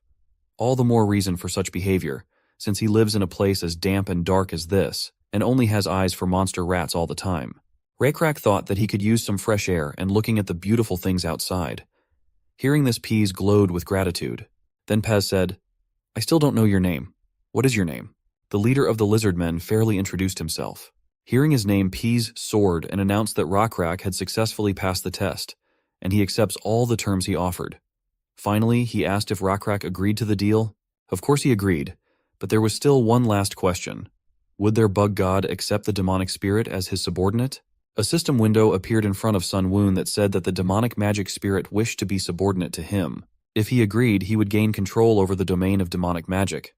Speaker 1: All the more reason for such behavior, since he lives in a place as damp and dark as this, and only has eyes for monster rats all the time. Rakrak thought that he could use some fresh air and looking at the beautiful things outside. Hearing this, Pease glowed with gratitude. Then Paz said, I still don't know your name. What is your name? The leader of the Lizardmen fairly introduced himself. Hearing his name, Pease soared and announced that Rakrak had successfully passed the test, and he accepts all the terms he offered. Finally, he asked if Rakrak agreed to the deal. Of course he agreed, but there was still one last question. Would their bug god accept the demonic spirit as his subordinate? A system window appeared in front of Sun Woon that said that the demonic magic spirit wished to be subordinate to him. If he agreed, he would gain control over the domain of demonic magic.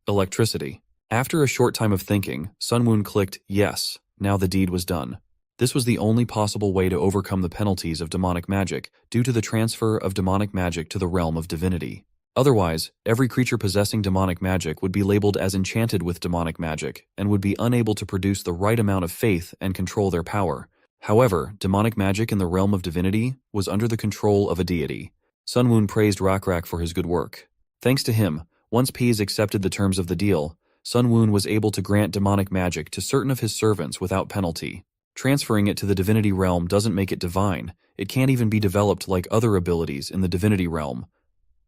Speaker 1: Electricity. After a short time of thinking, Sun Woon clicked yes. Now the deed was done. This was the only possible way to overcome the penalties of demonic magic due to the transfer of demonic magic to the realm of divinity. Otherwise, every creature possessing demonic magic would be labeled as enchanted with demonic magic and would be unable to produce the right amount of faith and control their power. However, demonic magic in the realm of divinity was under the control of a deity. Sun Woon praised Rakrak for his good work. Thanks to him, once Pease accepted the terms of the deal, Sun Woon was able to grant demonic magic to certain of his servants without penalty. Transferring it to the divinity realm doesn't make it divine. It can't even be developed like other abilities in the divinity realm.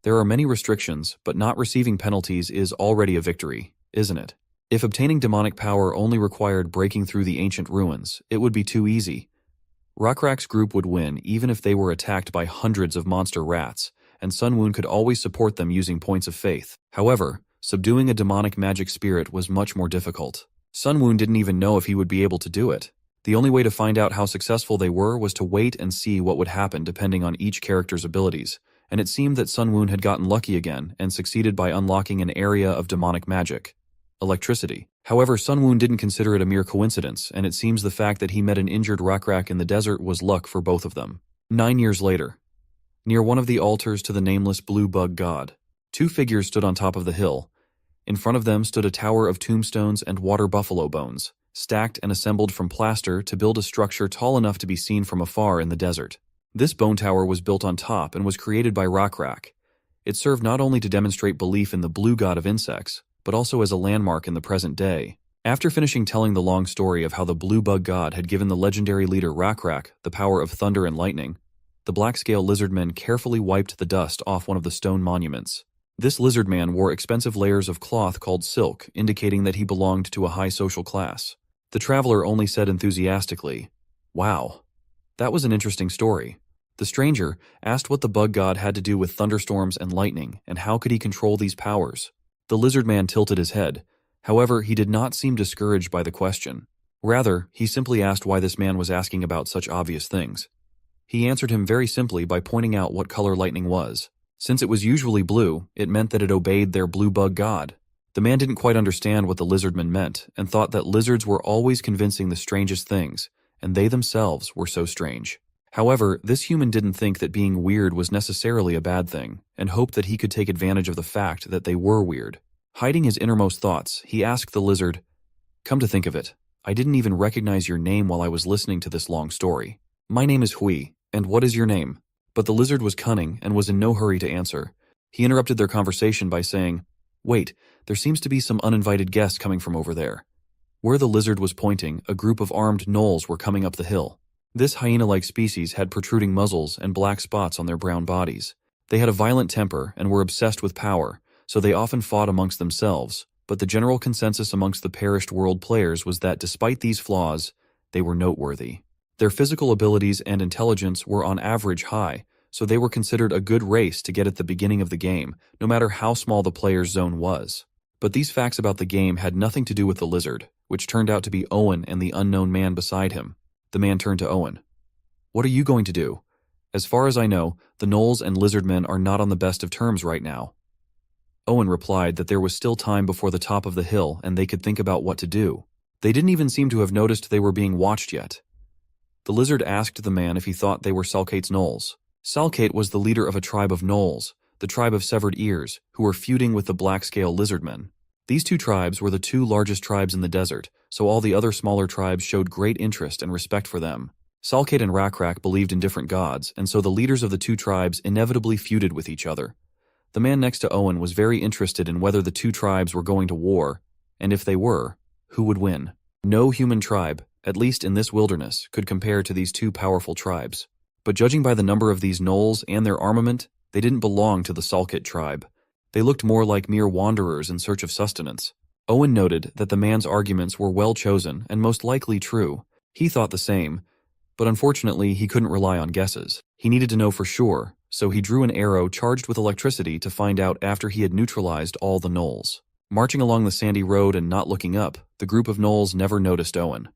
Speaker 1: There are many restrictions, but not receiving penalties is already a victory, isn't it? If obtaining demonic power only required breaking through the ancient ruins, it would be too easy. Rakrak's group would win even if they were attacked by hundreds of monster rats, and Sunwoon could always support them using points of faith. However, subduing a demonic magic spirit was much more difficult. Sunwoon didn't even know if he would be able to do it. The only way to find out how successful they were was to wait and see what would happen depending on each character's abilities, and it seemed that Sunwoon had gotten lucky again and succeeded by unlocking an area of demonic magic. Electricity. However, Sunwoon didn't consider it a mere coincidence, and it seems the fact that he met an injured Rakrak in the desert was luck for both of them. 9 years later. Near one of the altars to the nameless blue bug god, 2 figures stood on top of the hill. In front of them stood a tower of tombstones and water buffalo bones, stacked and assembled from plaster to build a structure tall enough to be seen from afar in the desert. This bone tower was built on top and was created by Rakrak. It served not only to demonstrate belief in the blue god of insects, but also as a landmark in the present day. After finishing telling the long story of how the blue bug god had given the legendary leader Rakrak the power of thunder and lightning, the black-scale lizardmen carefully wiped the dust off one of the stone monuments. This lizardman wore expensive layers of cloth called silk, indicating that he belonged to a high social class. The traveler only said enthusiastically, "Wow, that was an interesting story." The stranger asked what the bug god had to do with thunderstorms and lightning, and how could he control these powers. The lizardman tilted his head. However, he did not seem discouraged by the question. Rather, he simply asked why this man was asking about such obvious things. He answered him very simply by pointing out what color lightning was. Since it was usually blue, it meant that it obeyed their blue bug god. The man didn't quite understand what the lizardman meant, and thought that lizards were always convincing the strangest things, and they themselves were so strange. However, this human didn't think that being weird was necessarily a bad thing, and hoped that he could take advantage of the fact that they were weird. Hiding his innermost thoughts, he asked the lizard, "Come to think of it, I didn't even recognize your name while I was listening to this long story. My name is Hui, and what is your name?" But the lizard was cunning and was in no hurry to answer. He interrupted their conversation by saying, "Wait, there seems to be some uninvited guests coming from over there." Where the lizard was pointing, a group of armed gnolls were coming up the hill. This hyena-like species had protruding muzzles and black spots on their brown bodies. They had a violent temper and were obsessed with power, so they often fought amongst themselves, but the general consensus amongst the perished world players was that despite these flaws, they were noteworthy. Their physical abilities and intelligence were on average high, so they were considered a good race to get at the beginning of the game, no matter how small the player's zone was. But these facts about the game had nothing to do with the lizard, which turned out to be Owen and the unknown man beside him. The man turned to Owen. "What are you going to do? As far as I know, the gnolls and lizardmen are not on the best of terms right now." Owen replied that there was still time before the top of the hill and they could think about what to do. They didn't even seem to have noticed they were being watched yet. The lizard asked the man if he thought they were Salkate's gnolls. Salkate was the leader of a tribe of gnolls, the tribe of severed ears, who were feuding with the black-scale lizardmen. These 2 tribes were the 2 largest tribes in the desert, so all the other smaller tribes showed great interest and respect for them. Salkate and Rakrak believed in different gods, and so the leaders of the 2 tribes inevitably feuded with each other. The man next to Owen was very interested in whether the 2 tribes were going to war, and if they were, who would win. No human tribe, at least in this wilderness, could compare to these 2 powerful tribes. But judging by the number of these gnolls and their armament, they didn't belong to the Salkate tribe. They looked more like mere wanderers in search of sustenance. Owen noted that the man's arguments were well chosen and most likely true. He thought the same, but unfortunately he couldn't rely on guesses. He needed to know for sure, so he drew an arrow charged with electricity to find out after he had neutralized all the gnolls. Marching along the sandy road and not looking up, the group of gnolls never noticed Owen.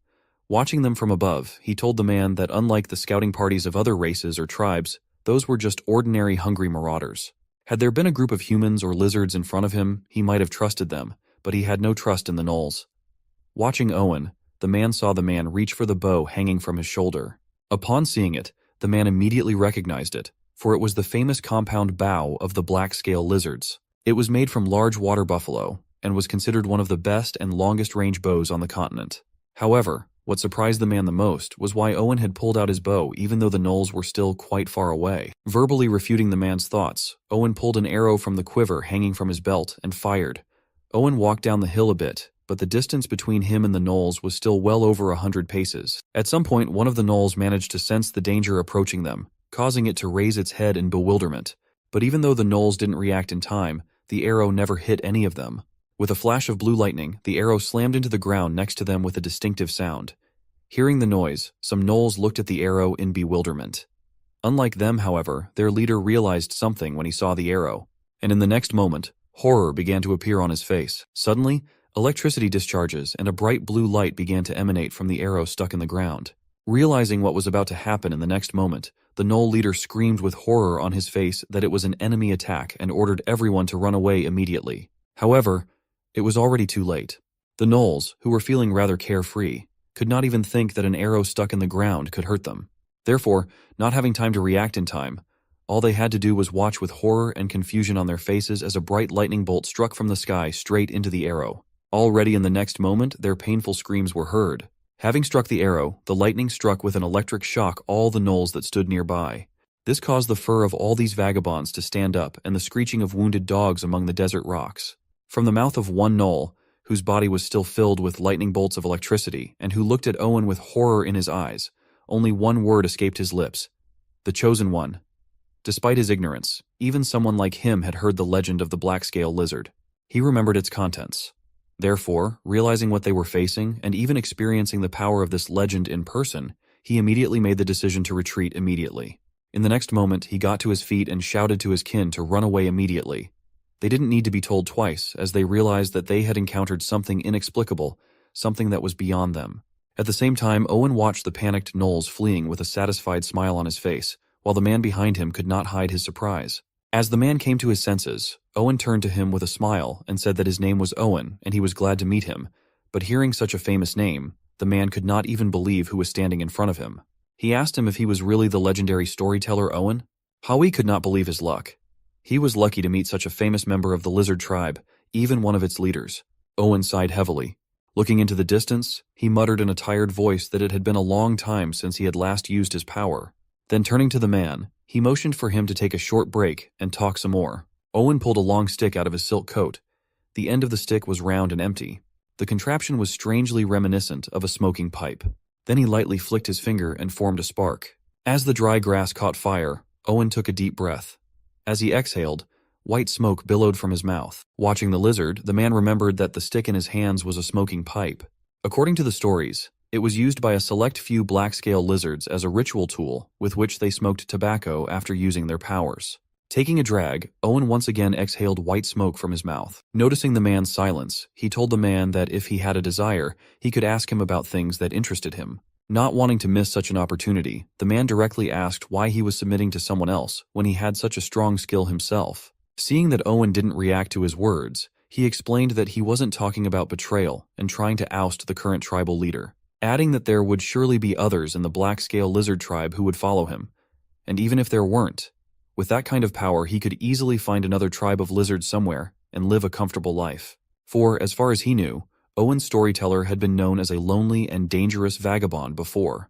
Speaker 1: Watching them from above, he told the man that unlike the scouting parties of other races or tribes, those were just ordinary hungry marauders. Had there been a group of humans or lizards in front of him, he might have trusted them, but he had no trust in the gnolls. Watching Owen, the man saw the man reach for the bow hanging from his shoulder. Upon seeing it, the man immediately recognized it, for it was the famous compound bow of the black-scale lizards. It was made from large water buffalo, and was considered one of the best and longest-range bows on the continent. However, what surprised the man the most was why Owen had pulled out his bow even though the gnolls were still quite far away. Verbally refuting the man's thoughts, Owen pulled an arrow from the quiver hanging from his belt and fired. Owen walked down the hill a bit, but the distance between him and the gnolls was still well over 100 paces. At some point, one of the gnolls managed to sense the danger approaching them, causing it to raise its head in bewilderment. But even though the gnolls didn't react in time, the arrow never hit any of them. With a flash of blue lightning, the arrow slammed into the ground next to them with a distinctive sound. Hearing the noise, some gnolls looked at the arrow in bewilderment. Unlike them, however, their leader realized something when he saw the arrow, and in the next moment, horror began to appear on his face. Suddenly, electricity discharges and a bright blue light began to emanate from the arrow stuck in the ground. Realizing what was about to happen in the next moment, the gnoll leader screamed with horror on his face that it was an enemy attack and ordered everyone to run away immediately. However, it was already too late. The gnolls, who were feeling rather carefree, could not even think that an arrow stuck in the ground could hurt them. Therefore, not having time to react in time, all they had to do was watch with horror and confusion on their faces as a bright lightning bolt struck from the sky straight into the arrow. Already in the next moment, their painful screams were heard. Having struck the arrow, the lightning struck with an electric shock all the gnolls that stood nearby. This caused the fur of all these vagabonds to stand up and the screeching of wounded dogs among the desert rocks. From the mouth of one gnoll, whose body was still filled with lightning bolts of electricity and who looked at Owen with horror in his eyes, only one word escaped his lips: the Chosen One. Despite his ignorance, even someone like him had heard the legend of the black-scale lizard. He remembered its contents. Therefore, realizing what they were facing and even experiencing the power of this legend in person, he immediately made the decision to retreat immediately. In the next moment, he got to his feet and shouted to his kin to run away immediately. They didn't need to be told twice, as they realized that they had encountered something inexplicable, something that was beyond them. At the same time, Owen watched the panicked gnolls fleeing with a satisfied smile on his face, while the man behind him could not hide his surprise. As the man came to his senses, Owen turned to him with a smile and said that his name was Owen and he was glad to meet him, but hearing such a famous name, the man could not even believe who was standing in front of him. He asked him if he was really the legendary storyteller Owen. Howie could not believe his luck. He was lucky to meet such a famous member of the lizard tribe, even one of its leaders. Owen sighed heavily. Looking into the distance, he muttered in a tired voice that it had been a long time since he had last used his power. Then turning to the man, he motioned for him to take a short break and talk some more. Owen pulled a long stick out of his silk coat. The end of the stick was round and empty. The contraption was strangely reminiscent of a smoking pipe. Then he lightly flicked his finger and formed a spark. As the dry grass caught fire, Owen took a deep breath. As he exhaled, white smoke billowed from his mouth. Watching the lizard, the man remembered that the stick in his hands was a smoking pipe. According to the stories, it was used by a select few black-scale lizards as a ritual tool with which they smoked tobacco after using their powers. Taking a drag, Owen once again exhaled white smoke from his mouth. Noticing the man's silence, he told the man that if he had a desire, he could ask him about things that interested him. Not wanting to miss such an opportunity, the man directly asked why he was submitting to someone else when he had such a strong skill himself. Seeing that Owen didn't react to his words, he explained that he wasn't talking about betrayal and trying to oust the current tribal leader, adding that there would surely be others in the black-scale lizard tribe who would follow him. And even if there weren't, with that kind of power he could easily find another tribe of lizards somewhere and live a comfortable life. For, as far as he knew, Owen's storyteller had been known as a lonely and dangerous vagabond before.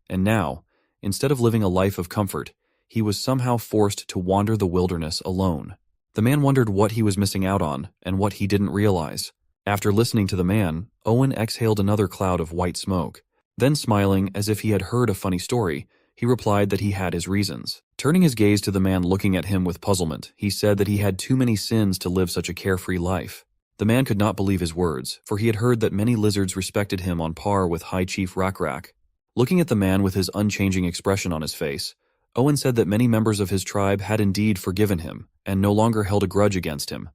Speaker 1: And now, instead of living a life of comfort, he was somehow forced to wander the wilderness alone. The man wondered what he was missing out on and what he didn't realize. After listening to the man, Owen exhaled another cloud of white smoke. Then smiling as if he had heard a funny story, he replied that he had his reasons. Turning his gaze to the man looking at him with puzzlement, he said that he had too many sins to live such a carefree life. The man could not believe his words, for he had heard that many lizards respected him on par with High Chief Rak. Looking at the man with his unchanging expression on his face, Owen said that many members of his tribe had indeed forgiven him and no longer held a grudge against him.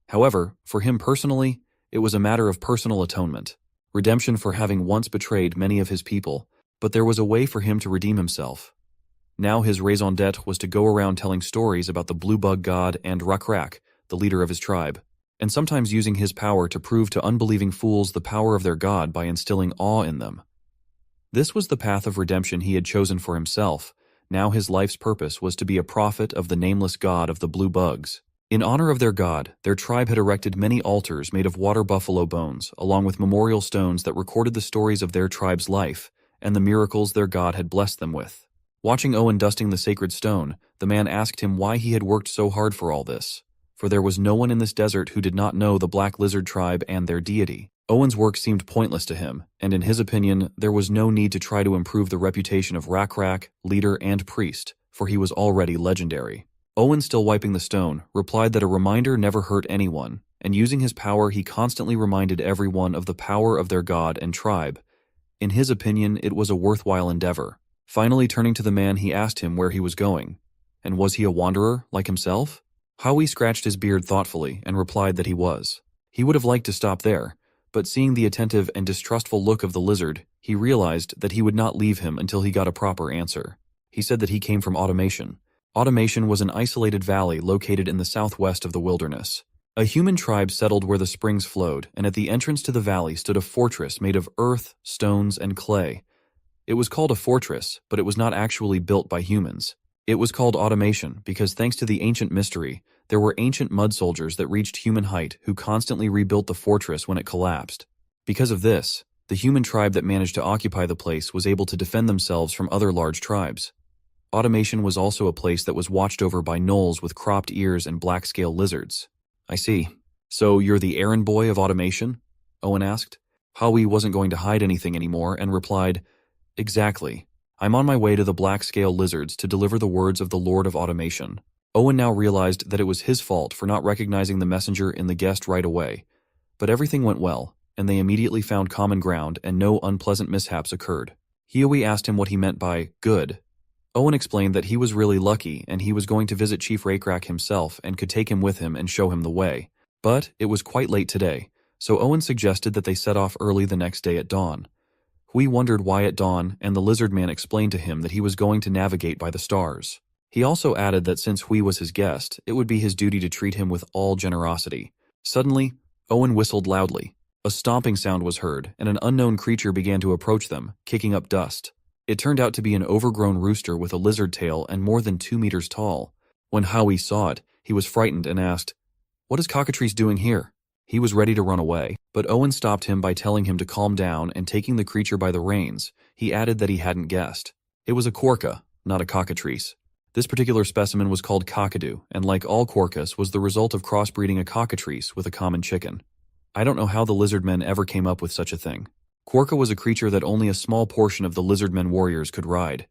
Speaker 1: However, for him personally, it was a matter of personal atonement, redemption for having once betrayed many of his people, but there was a way for him to redeem himself. Now his raison d'etre was to go around telling stories about the blue bug god and Rak, the leader of his tribe, and sometimes using his power to prove to unbelieving fools the power of their god by instilling awe in them. This was the path of redemption he had chosen for himself. Now his life's purpose was to be a prophet of the nameless god of the blue bugs. In honor of their god, their tribe had erected many altars made of water buffalo bones, along with memorial stones that recorded the stories of their tribe's life and the miracles their god had blessed them with. Watching Owen dusting the sacred stone, the man asked him why he had worked so hard for all this. for there was no one in this desert who did not know the Black Lizard tribe and their deity. Owen's work seemed pointless to him, and in his opinion, there was no need to try to improve the reputation of Rakrak, leader and priest, for he was already legendary. Owen, still wiping the stone, replied that a reminder never hurt anyone, and using his power he constantly reminded everyone of the power of their god and tribe. In his opinion, it was a worthwhile endeavor. Finally turning to the man, he asked him where he was going. And was he a wanderer, like himself? Howie scratched his beard thoughtfully and replied that he was. He would have liked to stop there, but seeing the attentive and distrustful look of the lizard, he realized that he would not leave him until he got a proper answer. He said that he came from Automation. Automation was an isolated valley located in the southwest of the wilderness. A human tribe settled where the springs flowed, and at the entrance to the valley stood a fortress made of earth, stones, and clay. It was called a fortress, but it was not actually built by humans. It was called Automation because thanks to the ancient mystery, there were ancient mud soldiers that reached human height who constantly rebuilt the fortress when it collapsed. Because of this, the human tribe that managed to occupy the place was able to defend themselves from other large tribes. Automation was also a place that was watched over by gnolls with cropped ears and black-scale lizards. I see. So you're the errand boy of Automation? Owen asked. Howie wasn't going to hide anything anymore and replied, Exactly. I'm on my way to the black-scale lizards to deliver the words of the Lord of Automation. Owen now realized that it was his fault for not recognizing the messenger in the guest right away. But everything went well, and they immediately found common ground and no unpleasant mishaps occurred. Howie asked him what he meant by good. Owen explained that he was really lucky and he was going to visit Chief Rakrak himself and could take him with him and show him the way. But it was quite late today, so Owen suggested that they set off early the next day at dawn. Hui wondered why at dawn, and the Lizardman explained to him that he was going to navigate by the stars. He also added that since Hui was his guest, it would be his duty to treat him with all generosity. Suddenly, Owen whistled loudly. A stomping sound was heard, and an unknown creature began to approach them, kicking up dust. It turned out to be an overgrown rooster with a lizard tail and more than 2 meters tall. When Howie saw it, he was frightened and asked, What is Cockatrice doing here? He was ready to run away, but Owen stopped him by telling him to calm down and taking the creature by the reins, he added that he hadn't guessed. It was a quorka, not a cockatrice. This particular specimen was called Cockadoo, and like all quorkas was the result of crossbreeding a cockatrice with a common chicken. I don't know how the Lizardmen ever came up with such a thing. Quorka was a creature that only a small portion of the Lizardmen warriors could ride.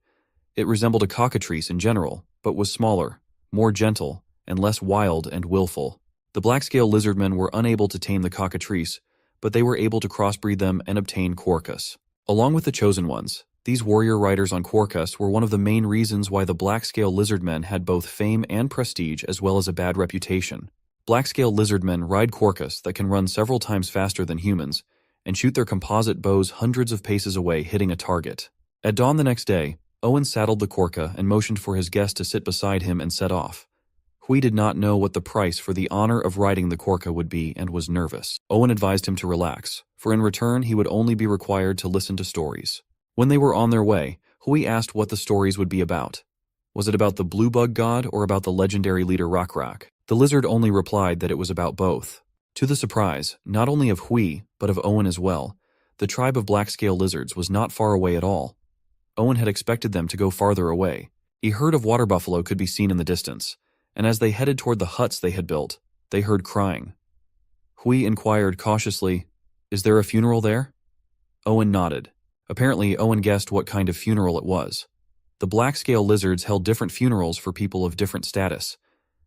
Speaker 1: It resembled a cockatrice in general, but was smaller, more gentle, and less wild and willful. The black-scale Lizardmen were unable to tame the cockatrice, but they were able to crossbreed them and obtain quorkas. Along with the chosen ones, these warrior riders on quorkas were one of the main reasons why the black-scale Lizardmen had both fame and prestige as well as a bad reputation. Black-scale Lizardmen ride quorkas that can run several times faster than humans, and shoot their composite bows hundreds of paces away, hitting a target. At dawn the next day, Owen saddled the quorka and motioned for his guest to sit beside him and set off. Hui did not know what the price for the honor of riding the quorka would be and was nervous. Owen advised him to relax, for in return he would only be required to listen to stories. When they were on their way, Hui asked what the stories would be about. Was it about the blue bug god or about the legendary leader Rakrak? The lizard only replied that it was about both. To the surprise, not only of Hui, but of Owen as well, the tribe of black-scale lizards was not far away at all. Owen had expected them to go farther away. A herd of water buffalo could be seen in the distance, and as they headed toward the huts they had built, they heard crying. Hui inquired cautiously, Is there a funeral there? Owen nodded. Apparently, Owen guessed what kind of funeral it was. The black-scale lizards held different funerals for people of different status,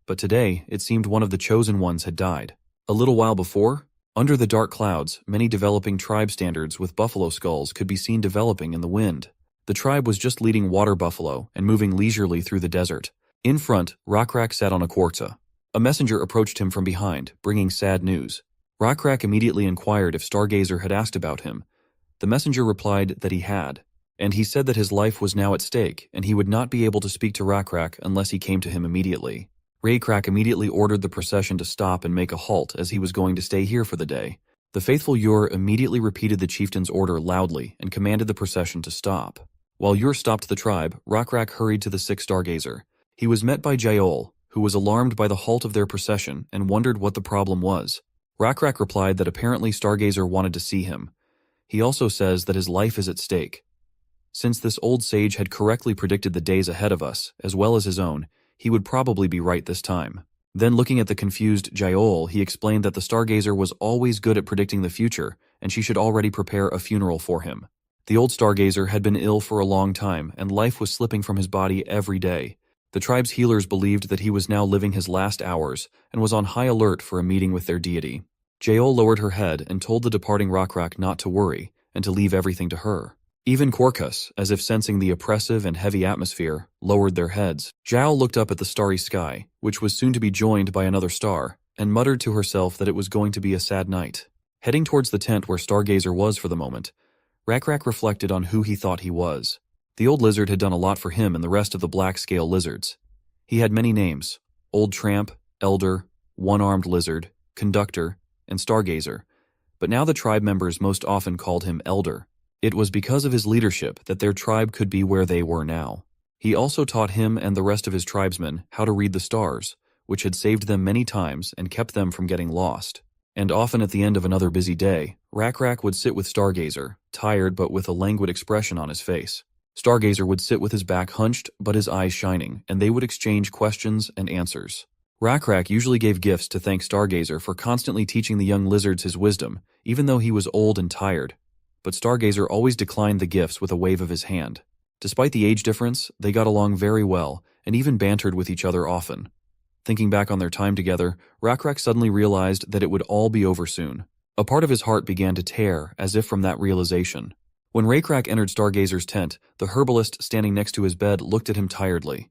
Speaker 1: but today it seemed one of the chosen ones had died. A little while before, under the dark clouds, many developing tribe standards with buffalo skulls could be seen developing in the wind. The tribe was just leading water buffalo and moving leisurely through the desert. In front, Rakrak sat on a quorka. A messenger approached him from behind, bringing sad news. Rakrak immediately inquired if Stargazer had asked about him. The messenger replied that he had, and he said that his life was now at stake and he would not be able to speak to Rakrak unless he came to him immediately. Rakrak immediately ordered the procession to stop and make a halt as he was going to stay here for the day. The faithful Ur immediately repeated the chieftain's order loudly and commanded the procession to stop. While Ur stopped the tribe, Rakrak hurried to the sick Stargazer. He was met by Yahello, who was alarmed by the halt of their procession and wondered what the problem was. Rakrak replied that apparently Stargazer wanted to see him. He also says that his life is at stake. Since this old sage had correctly predicted the days ahead of us, as well as his own, he would probably be right this time. Then looking at the confused Yahello, he explained that the stargazer was always good at predicting the future, and she should already prepare a funeral for him. The old stargazer had been ill for a long time, and life was slipping from his body every day. The tribe's healers believed that he was now living his last hours, and was on high alert for a meeting with their deity. Yahello lowered her head and told the departing Rakrak not to worry, and to leave everything to her. Even Korkus, as if sensing the oppressive and heavy atmosphere, lowered their heads. Zhao looked up at the starry sky, which was soon to be joined by another star, and muttered to herself that it was going to be a sad night. Heading towards the tent where Stargazer was for the moment, Rakrak reflected on who he thought he was. The old lizard had done a lot for him and the rest of the black-scale lizards. He had many names: Old Tramp, Elder, One-Armed Lizard, Conductor, and Stargazer, but now the tribe members most often called him Elder. It was because of his leadership that their tribe could be where they were now. He also taught him and the rest of his tribesmen how to read the stars, which had saved them many times and kept them from getting lost. And often at the end of another busy day, Rakrak would sit with Stargazer, tired but with a languid expression on his face. Stargazer would sit with his back hunched but his eyes shining, and they would exchange questions and answers. Rakrak usually gave gifts to thank Stargazer for constantly teaching the young lizards his wisdom, even though he was old and tired. But Stargazer always declined the gifts with a wave of his hand. Despite the age difference, they got along very well, and even bantered with each other often. Thinking back on their time together, Rakrak suddenly realized that it would all be over soon. A part of his heart began to tear, as if from that realization. When Rakrak entered Stargazer's tent, the herbalist standing next to his bed looked at him tiredly.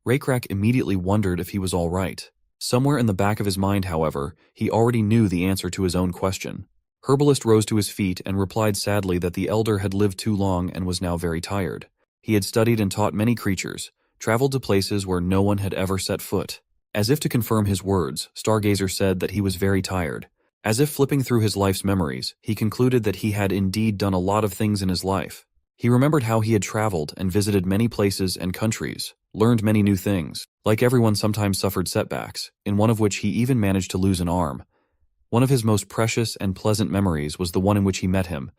Speaker 1: Rakrak immediately wondered if he was all right. Somewhere in the back of his mind, however, he already knew the answer to his own question. Herbalist rose to his feet and replied sadly that the elder had lived too long and was now very tired. He had studied and taught many creatures, traveled to places where no one had ever set foot. As if to confirm his words, Stargazer said that he was very tired. As if flipping through his life's memories, he concluded that he had indeed done a lot of things in his life. He remembered how he had traveled and visited many places and countries, learned many new things. Like everyone, sometimes suffered setbacks, in one of which he even managed to lose an arm. One of his most precious and pleasant memories was the one in which he met him,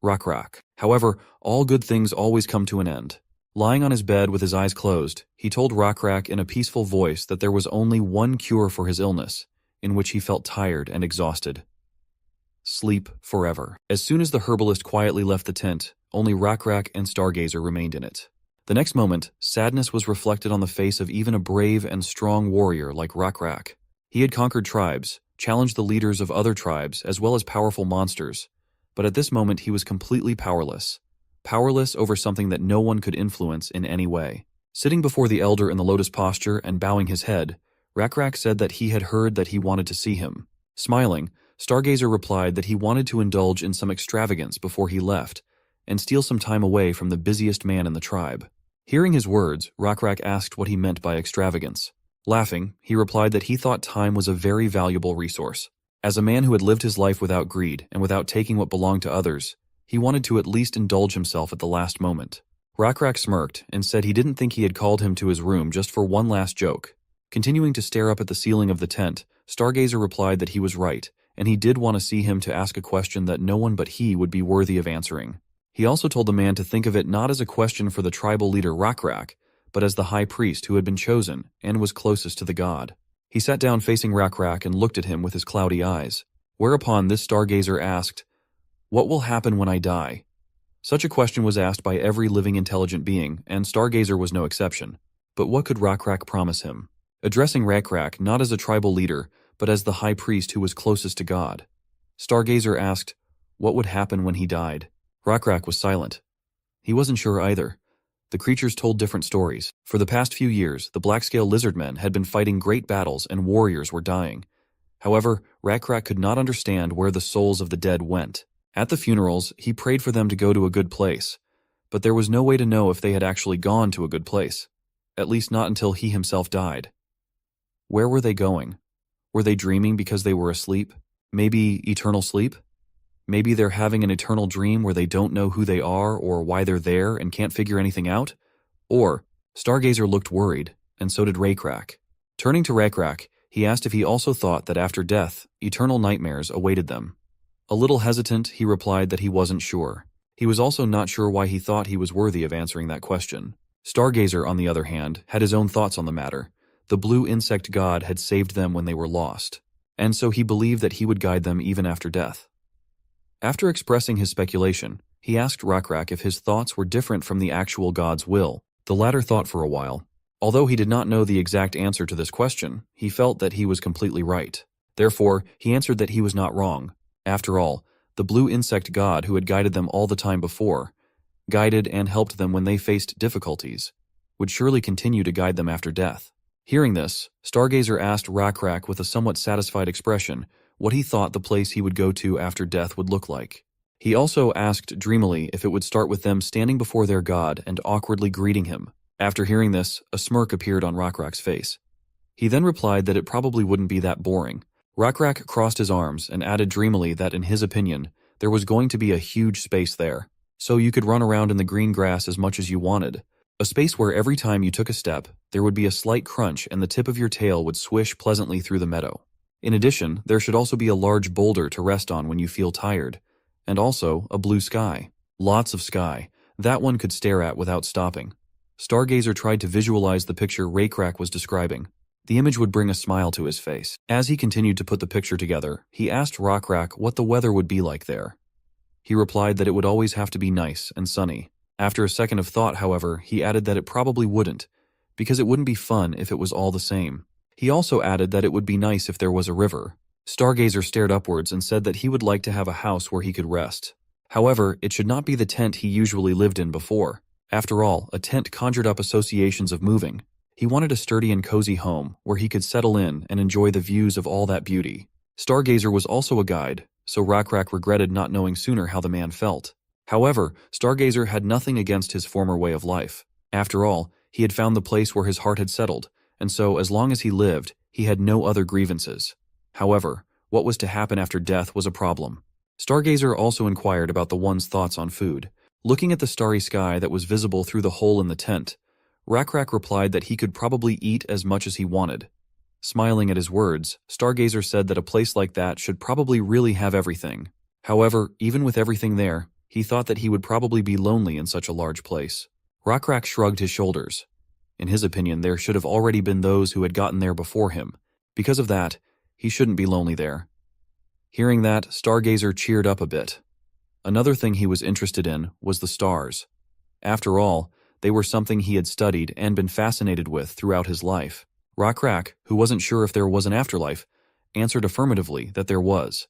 Speaker 1: Rakrak. However, all good things always come to an end. Lying on his bed with his eyes closed, he told Rakrak in a peaceful voice that there was only one cure for his illness, in which he felt tired and exhausted. Sleep forever. As soon as the herbalist quietly left the tent, only Rakrak and Stargazer remained in it. The next moment, sadness was reflected on the face of even a brave and strong warrior like Rakrak. He had conquered tribes, challenged the leaders of other tribes as well as powerful monsters, but at this moment he was completely powerless. Powerless over something that no one could influence in any way. Sitting before the elder in the lotus posture and bowing his head, Rakrak said that he had heard that he wanted to see him. Smiling, Stargazer replied that he wanted to indulge in some extravagance before he left, and steal some time away from the busiest man in the tribe. Hearing his words, Rakrak asked what he meant by extravagance. Laughing, he replied that he thought time was a very valuable resource. As a man who had lived his life without greed and without taking what belonged to others, he wanted to at least indulge himself at the last moment. Rakrak smirked and said he didn't think he had called him to his room just for one last joke. Continuing to stare up at the ceiling of the tent, Stargazer replied that he was right, and he did want to see him to ask a question that no one but he would be worthy of answering. He also told the man to think of it not as a question for the tribal leader Rakrak, but as the high priest who had been chosen and was closest to the god. He sat down facing Rakrak and looked at him with his cloudy eyes, whereupon this Stargazer asked, "What will happen when I die?" Such a question was asked by every living intelligent being, and Stargazer was no exception. But what could Rakrak promise him? Addressing Rakrak not as a tribal leader, but as the high priest who was closest to God, Stargazer asked, what would happen when he died? Rakrak was silent. He wasn't sure either. The creatures told different stories. For the past few years, the black-scale lizardmen had been fighting great battles and warriors were dying. However, Rakrak could not understand where the souls of the dead went. At the funerals, he prayed for them to go to a good place, but there was no way to know if they had actually gone to a good place, at least not until he himself died. Where were they going? Were they dreaming because they were asleep? Maybe eternal sleep? Maybe they're having an eternal dream where they don't know who they are or why they're there and can't figure anything out? Or, Stargazer looked worried, and so did Rakrak. Turning to Rakrak, he asked if he also thought that after death, eternal nightmares awaited them. A little hesitant, he replied that he wasn't sure. He was also not sure why he thought he was worthy of answering that question. Stargazer, on the other hand, had his own thoughts on the matter, the blue insect god had saved them when they were lost, and so he believed that he would guide them even after death. After expressing his speculation, he asked Rakrak if his thoughts were different from the actual god's will. The latter thought for a while. Although he did not know the exact answer to this question, he felt that he was completely right. Therefore, he answered that he was not wrong. After all, the blue insect god who had guided them all the time before, guided and helped them when they faced difficulties, would surely continue to guide them after death. Hearing this, Stargazer asked Rakrak with a somewhat satisfied expression what he thought the place he would go to after death would look like. He also asked dreamily if it would start with them standing before their god and awkwardly greeting him. After hearing this, a smirk appeared on Rakrak's face. He then replied that it probably wouldn't be that boring. Rakrak crossed his arms and added dreamily that in his opinion, there was going to be a huge space there, so you could run around in the green grass as much as you wanted. A space where every time you took a step, there would be a slight crunch and the tip of your tail would swish pleasantly through the meadow. In addition, there should also be a large boulder to rest on when you feel tired, and also a blue sky. Lots of sky, that one could stare at without stopping. Stargazer tried to visualize the picture Rakrak was describing. The image would bring a smile to his face. As he continued to put the picture together, he asked Rakrak what the weather would be like there. He replied that it would always have to be nice and sunny. After a second of thought, however, he added that it probably wouldn't, because it wouldn't be fun if it was all the same. He also added that it would be nice if there was a river. Stargazer stared upwards and said that he would like to have a house where he could rest. However, it should not be the tent he usually lived in before. After all, a tent conjured up associations of moving. He wanted a sturdy and cozy home where he could settle in and enjoy the views of all that beauty. Stargazer was also a guide, so Rakrak regretted not knowing sooner how the man felt. However, Stargazer had nothing against his former way of life. After all, he had found the place where his heart had settled, and so as long as he lived, he had no other grievances. However, what was to happen after death was a problem. Stargazer also inquired about the one's thoughts on food. Looking at the starry sky that was visible through the hole in the tent, Rakrak replied that he could probably eat as much as he wanted. Smiling at his words, Stargazer said that a place like that should probably really have everything. However, even with everything there, he thought that he would probably be lonely in such a large place. Rakrak shrugged his shoulders. In his opinion, there should have already been those who had gotten there before him. Because of that, he shouldn't be lonely there. Hearing that, Stargazer cheered up a bit. Another thing he was interested in was the stars. After all, they were something he had studied and been fascinated with throughout his life. Rakrak, who wasn't sure if there was an afterlife, answered affirmatively that there was.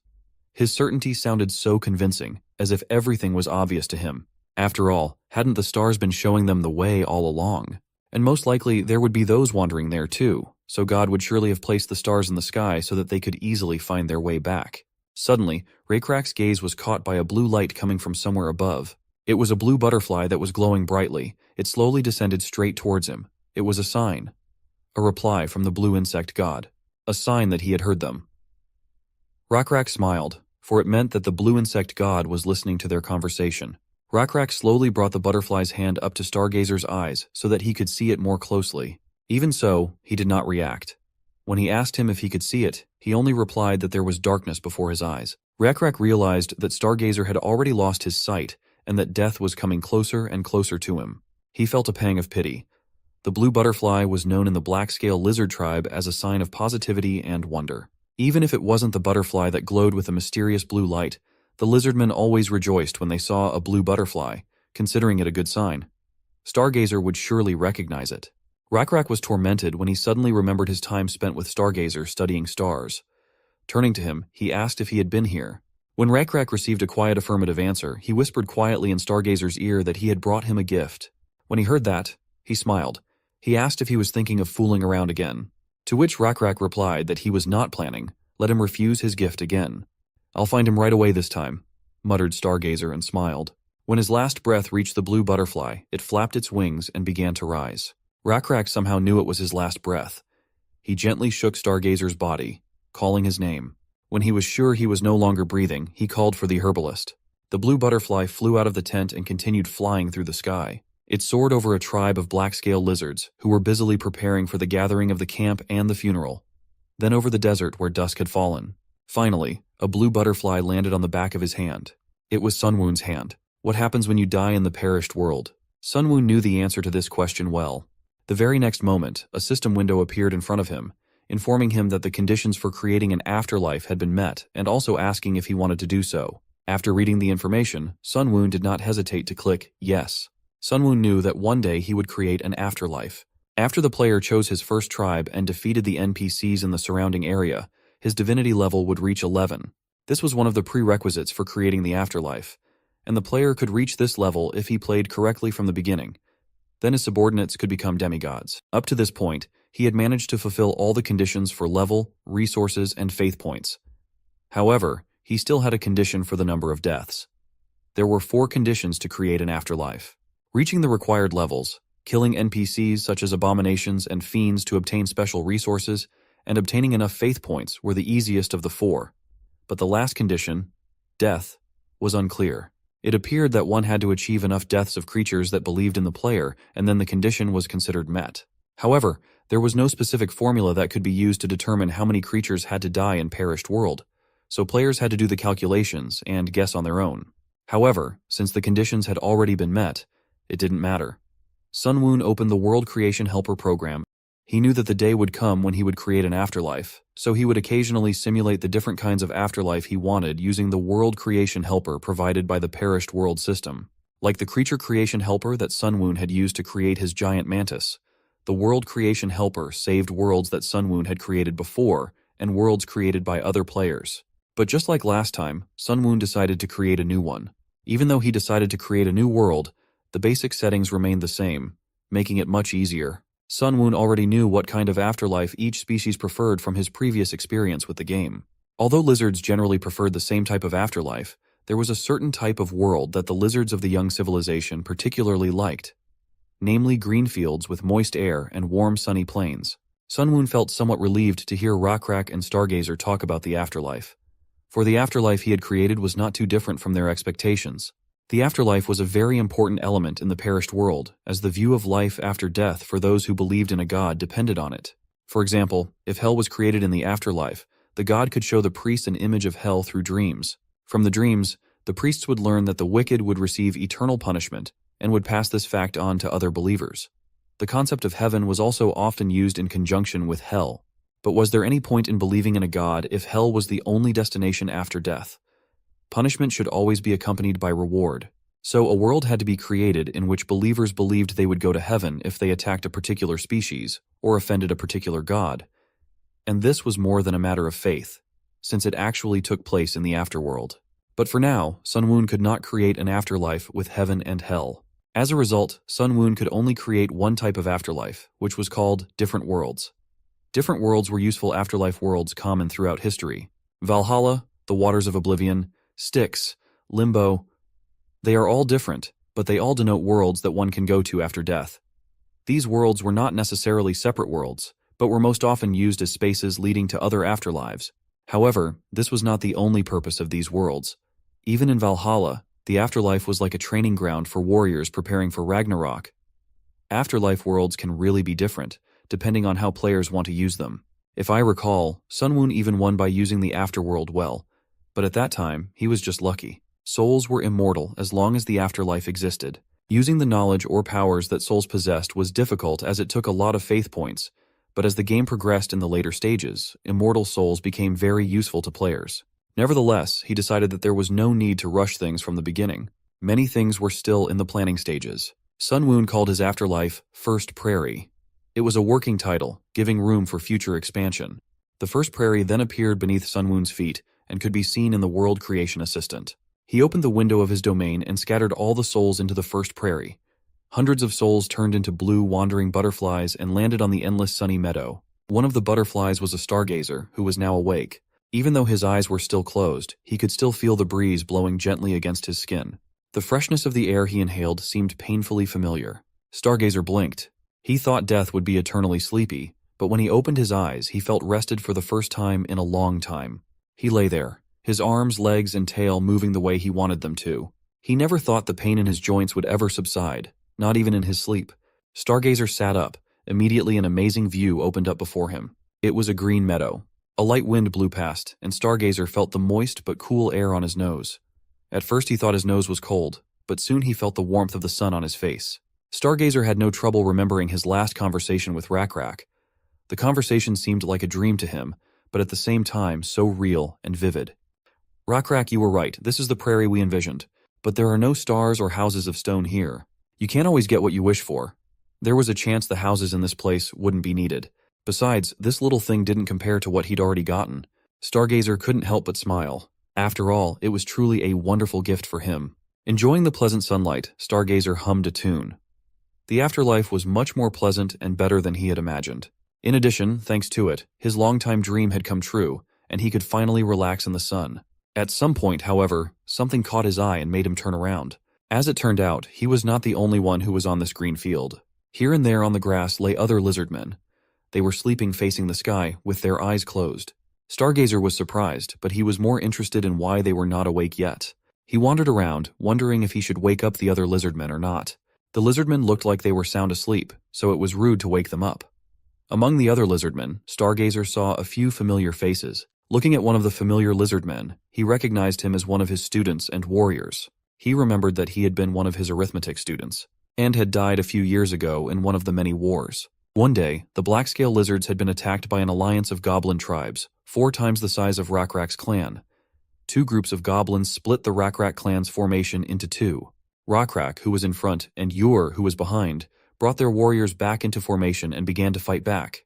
Speaker 1: His certainty sounded so convincing, as if everything was obvious to him. After all, hadn't the stars been showing them the way all along? And most likely there would be those wandering there too, so God would surely have placed the stars in the sky so that they could easily find their way back. Suddenly, Rakrak's gaze was caught by a blue light coming from somewhere above. It was a blue butterfly that was glowing brightly. It slowly descended straight towards him. It was a sign. A reply from the blue insect god. A sign that he had heard them. Rakrak smiled, for it meant that the blue insect god was listening to their conversation. Rakrak slowly brought the butterfly's hand up to Stargazer's eyes so that he could see it more closely. Even so, he did not react. When he asked him if he could see it, he only replied that there was darkness before his eyes. Rakrak realized that Stargazer had already lost his sight and that death was coming closer and closer to him. He felt a pang of pity. The blue butterfly was known in the black-scale lizard tribe as a sign of positivity and wonder. Even if it wasn't the butterfly that glowed with a mysterious blue light, the lizardmen always rejoiced when they saw a blue butterfly, considering it a good sign. Stargazer would surely recognize it. Rakrak was tormented when he suddenly remembered his time spent with Stargazer studying stars. Turning to him, he asked if he had been here. When Rakrak received a quiet affirmative answer, he whispered quietly in Stargazer's ear that he had brought him a gift. When he heard that, he smiled. He asked if he was thinking of fooling around again. To which Rakrak replied that he was not planning. Let him refuse his gift again. "I'll find him right away this time," muttered Stargazer and smiled. When his last breath reached the blue butterfly, it flapped its wings and began to rise. Rakrak somehow knew it was his last breath. He gently shook Stargazer's body, calling his name. When he was sure he was no longer breathing, he called for the herbalist. The blue butterfly flew out of the tent and continued flying through the sky. It soared over a tribe of black-scale lizards who were busily preparing for the gathering of the camp and the funeral. Then over the desert where dusk had fallen. Finally, a blue butterfly landed on the back of his hand. It was Sunwoon's hand. What happens when you die in the perished world? Sunwoon knew the answer to this question well. The very next moment, a system window appeared in front of him, informing him that the conditions for creating an afterlife had been met and also asking if he wanted to do so. After reading the information, Sunwoon did not hesitate to click yes. Sunwoon knew that one day he would create an afterlife. After the player chose his first tribe and defeated the NPCs in the surrounding area, his divinity level would reach 11. This was one of the prerequisites for creating the afterlife, and the player could reach this level if he played correctly from the beginning. Then his subordinates could become demigods. Up to this point, he had managed to fulfill all the conditions for level, resources, and faith points. However, he still had a condition for the number of deaths. There were 4 conditions to create an afterlife. Reaching the required levels, killing NPCs such as abominations and fiends to obtain special resources, and obtaining enough faith points were the easiest of the 4. But the last condition, death, was unclear. It appeared that one had to achieve enough deaths of creatures that believed in the player, and then the condition was considered met. However, there was no specific formula that could be used to determine how many creatures had to die in Perished World, so players had to do the calculations and guess on their own. However, since the conditions had already been met, it didn't matter. Sunwoon opened the World Creation Helper program. He knew that the day would come when he would create an afterlife, so he would occasionally simulate the different kinds of afterlife he wanted using the World Creation Helper provided by the Perished World system. Like the Creature Creation Helper that Sunwoon had used to create his giant mantis, the World Creation Helper saved worlds that Sunwoon had created before and worlds created by other players. But just like last time, Sunwoon decided to create a new one. Even though he decided to create a new world, the basic settings remained the same, making it much easier. Sunwoon already knew what kind of afterlife each species preferred from his previous experience with the game. Although lizards generally preferred the same type of afterlife, there was a certain type of world that the lizards of the young civilization particularly liked, namely green fields with moist air and warm sunny plains. Sunwoon felt somewhat relieved to hear Rockrak and Stargazer talk about the afterlife. For the afterlife he had created was not too different from their expectations. The afterlife was a very important element in the perished world, as the view of life after death for those who believed in a god depended on it. For example, if hell was created in the afterlife, the god could show the priests an image of hell through dreams. From the dreams, the priests would learn that the wicked would receive eternal punishment and would pass this fact on to other believers. The concept of heaven was also often used in conjunction with hell. But was there any point in believing in a god if hell was the only destination after death? Punishment should always be accompanied by reward. So a world had to be created in which believers believed they would go to heaven if they attacked a particular species or offended a particular god. And this was more than a matter of faith, since it actually took place in the afterworld. But for now, Sunwoon could not create an afterlife with heaven and hell. As a result, Sunwoon could only create one type of afterlife, which was called different worlds. Different worlds were useful afterlife worlds common throughout history. Valhalla, the Waters of Oblivion, Styx, Limbo. They are all different, but they all denote worlds that one can go to after death. These worlds were not necessarily separate worlds, but were most often used as spaces leading to other afterlives. However, this was not the only purpose of these worlds. Even in Valhalla, the afterlife was like a training ground for warriors preparing for Ragnarok. Afterlife worlds can really be different, depending on how players want to use them. If I recall, Sunwoon even won by using the afterworld well, but at that time, he was just lucky. Souls were immortal as long as the afterlife existed. Using the knowledge or powers that souls possessed was difficult as it took a lot of faith points, but as the game progressed in the later stages, immortal souls became very useful to players. Nevertheless, he decided that there was no need to rush things from the beginning. Many things were still in the planning stages. Sunwoon called his afterlife First Prairie. It was a working title, giving room for future expansion. The First Prairie then appeared beneath Sunwoon's feet and could be seen in the World Creation Assistant. He opened the window of his domain and scattered all the souls into the First Prairie. Hundreds of souls turned into blue wandering butterflies and landed on the endless sunny meadow. One of the butterflies was a stargazer, who was now awake. Even though his eyes were still closed, he could still feel the breeze blowing gently against his skin. The freshness of the air he inhaled seemed painfully familiar. Stargazer blinked. He thought death would be eternally sleepy, but when he opened his eyes, he felt rested for the first time in a long time. He lay there, his arms, legs, and tail moving the way he wanted them to. He never thought the pain in his joints would ever subside, not even in his sleep. Stargazer sat up. Immediately an amazing view opened up before him. It was a green meadow. A light wind blew past, and Stargazer felt the moist but cool air on his nose. At first he thought his nose was cold, but soon he felt the warmth of the sun on his face. Stargazer had no trouble remembering his last conversation with Rakrak. The conversation seemed like a dream to him, but at the same time so real and vivid. Rakrak, you were right, this is the prairie we envisioned. But there are no stars or houses of stone here. You can't always get what you wish for. There was a chance the houses in this place wouldn't be needed. Besides, this little thing didn't compare to what he'd already gotten. Stargazer couldn't help but smile. After all, it was truly a wonderful gift for him. Enjoying the pleasant sunlight, Stargazer hummed a tune. The afterlife was much more pleasant and better than he had imagined. In addition, thanks to it, his longtime dream had come true, and he could finally relax in the sun. At some point, however, something caught his eye and made him turn around. As it turned out, he was not the only one who was on this green field. Here and there on the grass lay other lizardmen. They were sleeping facing the sky, with their eyes closed. Stargazer was surprised, but he was more interested in why they were not awake yet. He wandered around, wondering if he should wake up the other lizardmen or not. The lizardmen looked like they were sound asleep, so it was rude to wake them up. Among the other lizardmen, Stargazer saw a few familiar faces. Looking at one of the familiar lizardmen, he recognized him as one of his students and warriors. He remembered that he had been one of his arithmetic students, and had died a few years ago in one of the many wars. One day, the black-scale lizards had been attacked by an alliance of goblin tribes, 4 times the size of Rakrak's clan. 2 groups of goblins split the Rakrak clan's formation into 2. Rakrak, who was in front, and Ur, who was behind, brought their warriors back into formation and began to fight back.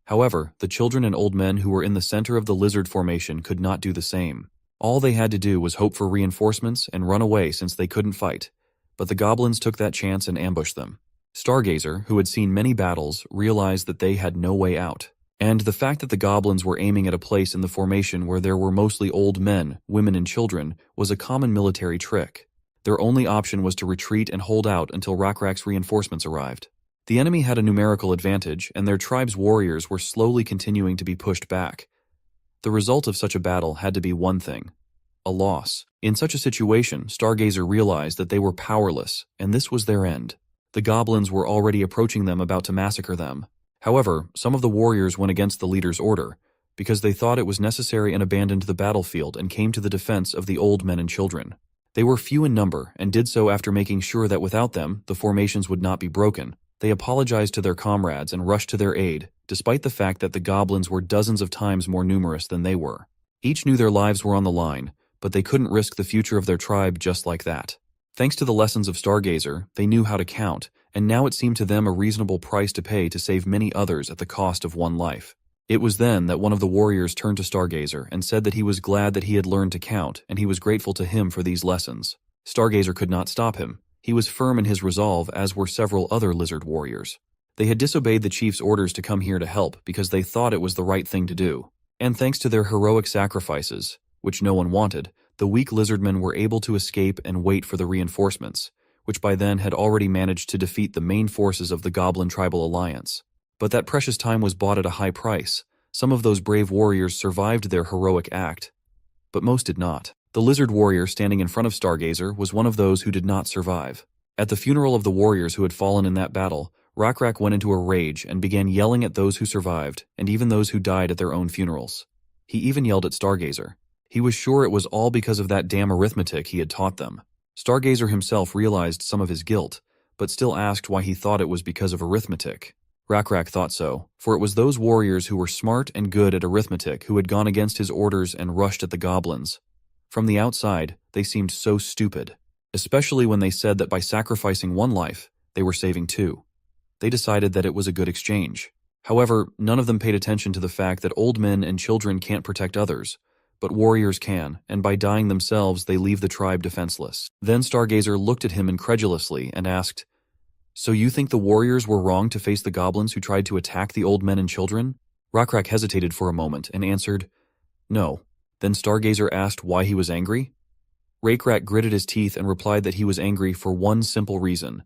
Speaker 1: However, the children and old men who were in the center of the lizard formation could not do the same. All they had to do was hope for reinforcements and run away since they couldn't fight. But the goblins took that chance and ambushed them. Stargazer, who had seen many battles, realized that they had no way out. And the fact that the goblins were aiming at a place in the formation where there were mostly old men, women, and children was a common military trick. Their only option was to retreat and hold out until Rakrak's reinforcements arrived. The enemy had a numerical advantage, and their tribe's warriors were slowly continuing to be pushed back. The result of such a battle had to be one thing: a loss. In such a situation, Stargazer realized that they were powerless, and this was their end. The goblins were already approaching them, about to massacre them. However, some of the warriors went against the leader's order, because they thought it was necessary and abandoned the battlefield and came to the defense of the old men and children. They were few in number, and did so after making sure that without them, the formations would not be broken. They apologized to their comrades and rushed to their aid, despite the fact that the goblins were dozens of times more numerous than they were. Each knew their lives were on the line, but they couldn't risk the future of their tribe just like that. Thanks to the lessons of Stargazer, they knew how to count, and now it seemed to them a reasonable price to pay to save many others at the cost of one life. It was then that one of the warriors turned to Stargazer and said that he was glad that he had learned to count, and he was grateful to him for these lessons. Stargazer could not stop him. He was firm in his resolve, as were several other lizard warriors. They had disobeyed the chief's orders to come here to help because they thought it was the right thing to do. And thanks to their heroic sacrifices, which no one wanted, the weak lizardmen were able to escape and wait for the reinforcements, which by then had already managed to defeat the main forces of the Goblin Tribal Alliance. But that precious time was bought at a high price. Some of those brave warriors survived their heroic act, but most did not. The lizard warrior standing in front of Stargazer was one of those who did not survive. At the funeral of the warriors who had fallen in that battle, Rakrak went into a rage and began yelling at those who survived, and even those who died at their own funerals. He even yelled at Stargazer. He was sure it was all because of that damn arithmetic he had taught them. Stargazer himself realized some of his guilt, but still asked why he thought it was because of arithmetic. Rakrak thought so, for it was those warriors who were smart and good at arithmetic who had gone against his orders and rushed at the goblins. From the outside, they seemed so stupid, especially when they said that by sacrificing one life, they were saving 2. They decided that it was a good exchange. However, none of them paid attention to the fact that old men and children can't protect others, but warriors can, and by dying themselves, they leave the tribe defenseless. Then Stargazer looked at him incredulously and asked, "So you think the warriors were wrong to face the goblins who tried to attack the old men and children?" Rakrak hesitated for a moment and answered, "No." Then Stargazer asked why he was angry. Rakrak gritted his teeth and replied that he was angry for one simple reason: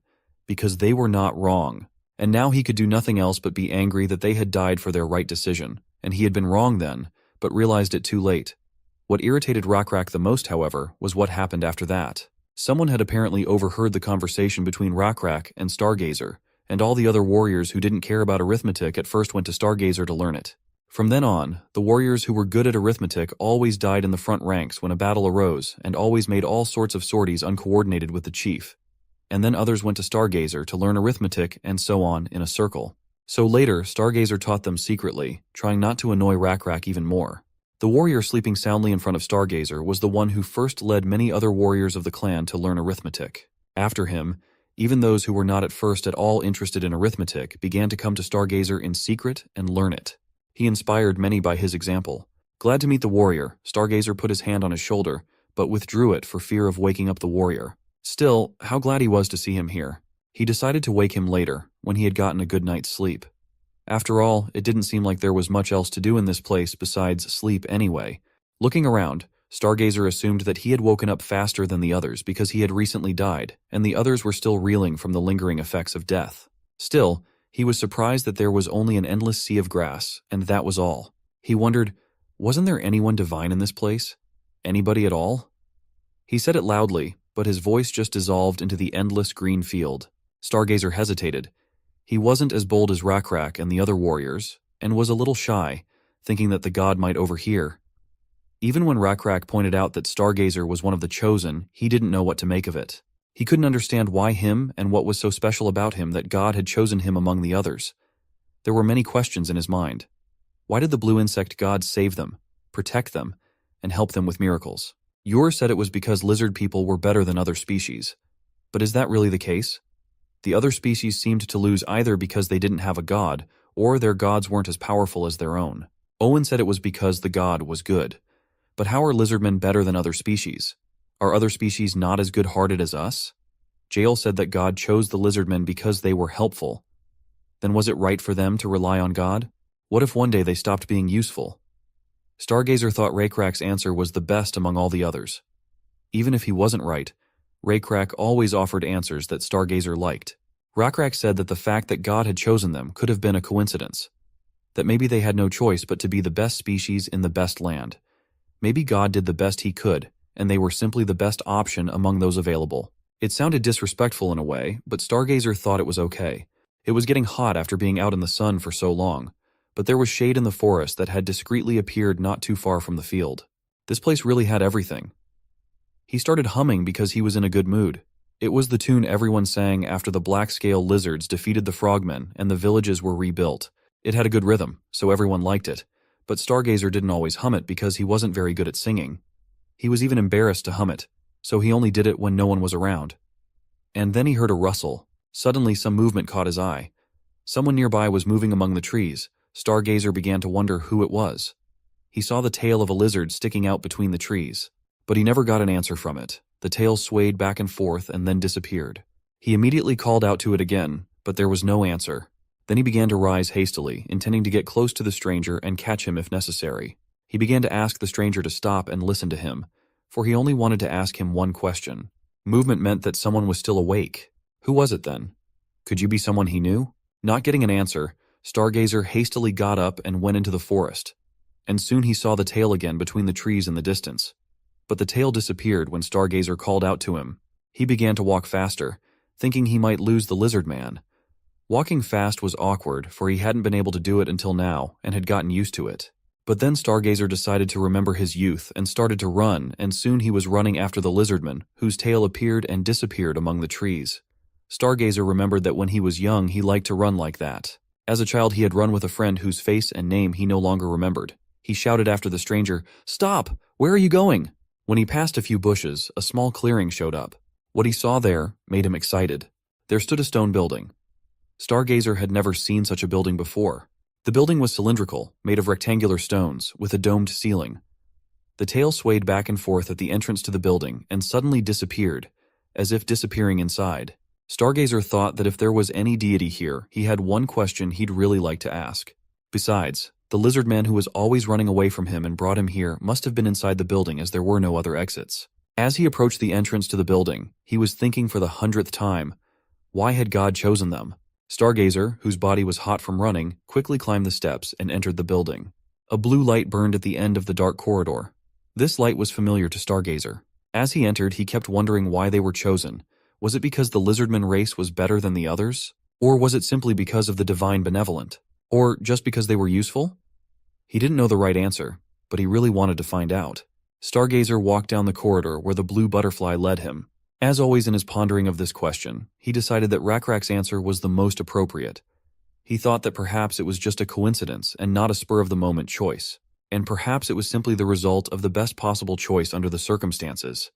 Speaker 1: because they were not wrong. And now he could do nothing else but be angry that they had died for their right decision, and he had been wrong then, but realized it too late. What irritated Rakrak the most, however, was what happened after that. Someone had apparently overheard the conversation between Rakrak and Stargazer, and all the other warriors who didn't care about arithmetic at first went to Stargazer to learn it. From then on, the warriors who were good at arithmetic always died in the front ranks when a battle arose and always made all sorts of sorties uncoordinated with the chief. and then others went to Stargazer to learn arithmetic and so on in a circle. So later, Stargazer taught them secretly, trying not to annoy Rakrak even more. The warrior sleeping soundly in front of Stargazer was the one who first led many other warriors of the clan to learn arithmetic. After him, even those who were not at first at all interested in arithmetic began to come to Stargazer in secret and learn it. He inspired many by his example. Glad to meet the warrior, Stargazer put his hand on his shoulder, but withdrew it for fear of waking up the warrior. Still, how glad he was to see him here. He decided to wake him later, when he had gotten a good night's sleep. After all, it didn't seem like there was much else to do in this place besides sleep anyway. Looking around, Stargazer assumed that he had woken up faster than the others because he had recently died, and the others were still reeling from the lingering effects of death. Still, he was surprised that there was only an endless sea of grass, and that was all. He wondered, wasn't there anyone divine in this place? Anybody at all? He said it loudly, but his voice just dissolved into the endless green field. Stargazer hesitated. He wasn't as bold as Rakrak and the other warriors, and was a little shy, thinking that the god might overhear. Even when Rakrak pointed out that Stargazer was one of the chosen, he didn't know what to make of it. He couldn't understand why him and what was so special about him that God had chosen him among the others. There were many questions in his mind. Why did the blue insect god save them, protect them, and help them with miracles? Yor said it was because lizard people were better than other species. But is that really the case? The other species seemed to lose either because they didn't have a god, or their gods weren't as powerful as their own. Owen said it was because the god was good. But how are lizardmen better than other species? Are other species not as good-hearted as us? Jael said that God chose the lizardmen because they were helpful. Then was it right for them to rely on God? What if one day they stopped being useful? Stargazer thought Rakrak's answer was the best among all the others. Even if he wasn't right, Rakrak always offered answers that Stargazer liked. Rakrak said that the fact that God had chosen them could have been a coincidence. That maybe they had no choice but to be the best species in the best land. Maybe God did the best he could, and they were simply the best option among those available. It sounded disrespectful in a way, but Stargazer thought it was okay. It was getting hot after being out in the sun for so long, but there was shade in the forest that had discreetly appeared not too far from the field. This place really had everything. He started humming because he was in a good mood. It was the tune everyone sang after the black-scale lizards defeated the frogmen and the villages were rebuilt. It had a good rhythm, so everyone liked it, but Stargazer didn't always hum it because he wasn't very good at singing. He was even embarrassed to hum it, so he only did it when no one was around. And then he heard a rustle. Suddenly some movement caught his eye. Someone nearby was moving among the trees. Stargazer began to wonder who it was. He saw the tail of a lizard sticking out between the trees, but he never got an answer from it. The tail swayed back and forth and then disappeared. He immediately called out to it again, but there was no answer. Then he began to rise hastily, intending to get close to the stranger and catch him if necessary. He began to ask the stranger to stop and listen to him, for he only wanted to ask him one question. Movement meant that someone was still awake. Who was it then? Could you be someone he knew? Not getting an answer, Stargazer hastily got up and went into the forest, and soon he saw the tail again between the trees in the distance. But the tail disappeared when Stargazer called out to him. He began to walk faster, thinking he might lose the lizard man. Walking fast was awkward, for he hadn't been able to do it until now and had gotten used to it. But then Stargazer decided to remember his youth and started to run, and soon he was running after the lizardman, whose tail appeared and disappeared among the trees. Stargazer remembered that when he was young he liked to run like that. As a child he had run with a friend whose face and name he no longer remembered. He shouted after the stranger, "Stop! Where are you going?" When he passed a few bushes, a small clearing showed up. What he saw there made him excited. There stood a stone building. Stargazer had never seen such a building before. The building was cylindrical, made of rectangular stones, with a domed ceiling. The tail swayed back and forth at the entrance to the building and suddenly disappeared, as if disappearing inside. Stargazer thought that if there was any deity here, he had one question he'd really like to ask. Besides, the lizard man who was always running away from him and brought him here must have been inside the building as there were no other exits. As he approached the entrance to the building, he was thinking for the 100th time, why had God chosen them? Stargazer, whose body was hot from running, quickly climbed the steps and entered the building. A blue light burned at the end of the dark corridor. This light was familiar to Stargazer. As he entered, he kept wondering why they were chosen. Was it because the lizardman race was better than the others? Or was it simply because of the divine benevolent? Or just because they were useful? He didn't know the right answer, but he really wanted to find out. Stargazer walked down the corridor where the blue butterfly led him. As always in his pondering of this question, he decided that Rakrak's answer was the most appropriate. He thought that perhaps it was just a coincidence and not a spur-of-the-moment choice, and perhaps it was simply the result of the best possible choice under the circumstances.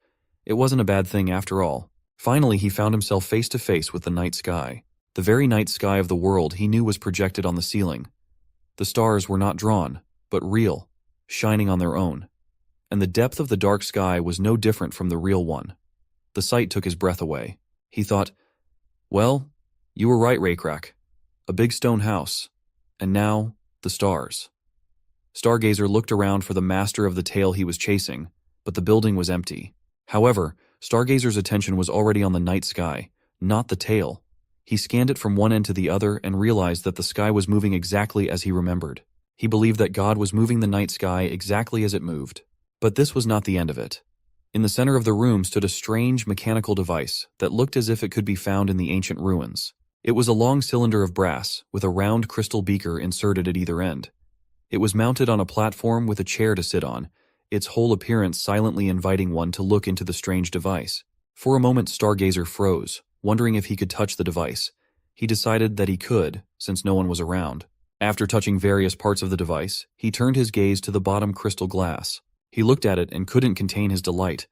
Speaker 1: It wasn't a bad thing after all. Finally, he found himself face to face with the night sky. The very night sky of the world he knew was projected on the ceiling. The stars were not drawn, but real, shining on their own. And the depth of the dark sky was no different from the real one. The sight took his breath away. He thought, well, you were right, Rakrak. A big stone house. And now, the stars. Stargazer looked around for the master of the tale he was chasing, but the building was empty. However, Stargazer's attention was already on the night sky, not the tail. He scanned it from one end to the other and realized that the sky was moving exactly as he remembered. He believed that God was moving the night sky exactly as it moved. But this was not the end of it. In the center of the room stood a strange mechanical device that looked as if it could be found in the ancient ruins. It was a long cylinder of brass with a round crystal beaker inserted at either end. It was mounted on a platform with a chair to sit on, its whole appearance silently inviting one to look into the strange device. For a moment, Stargazer froze, wondering if he could touch the device. He decided that he could, since no one was around. After touching various parts of the device, he turned his gaze to the bottom crystal glass. He looked at it and couldn't contain his delight.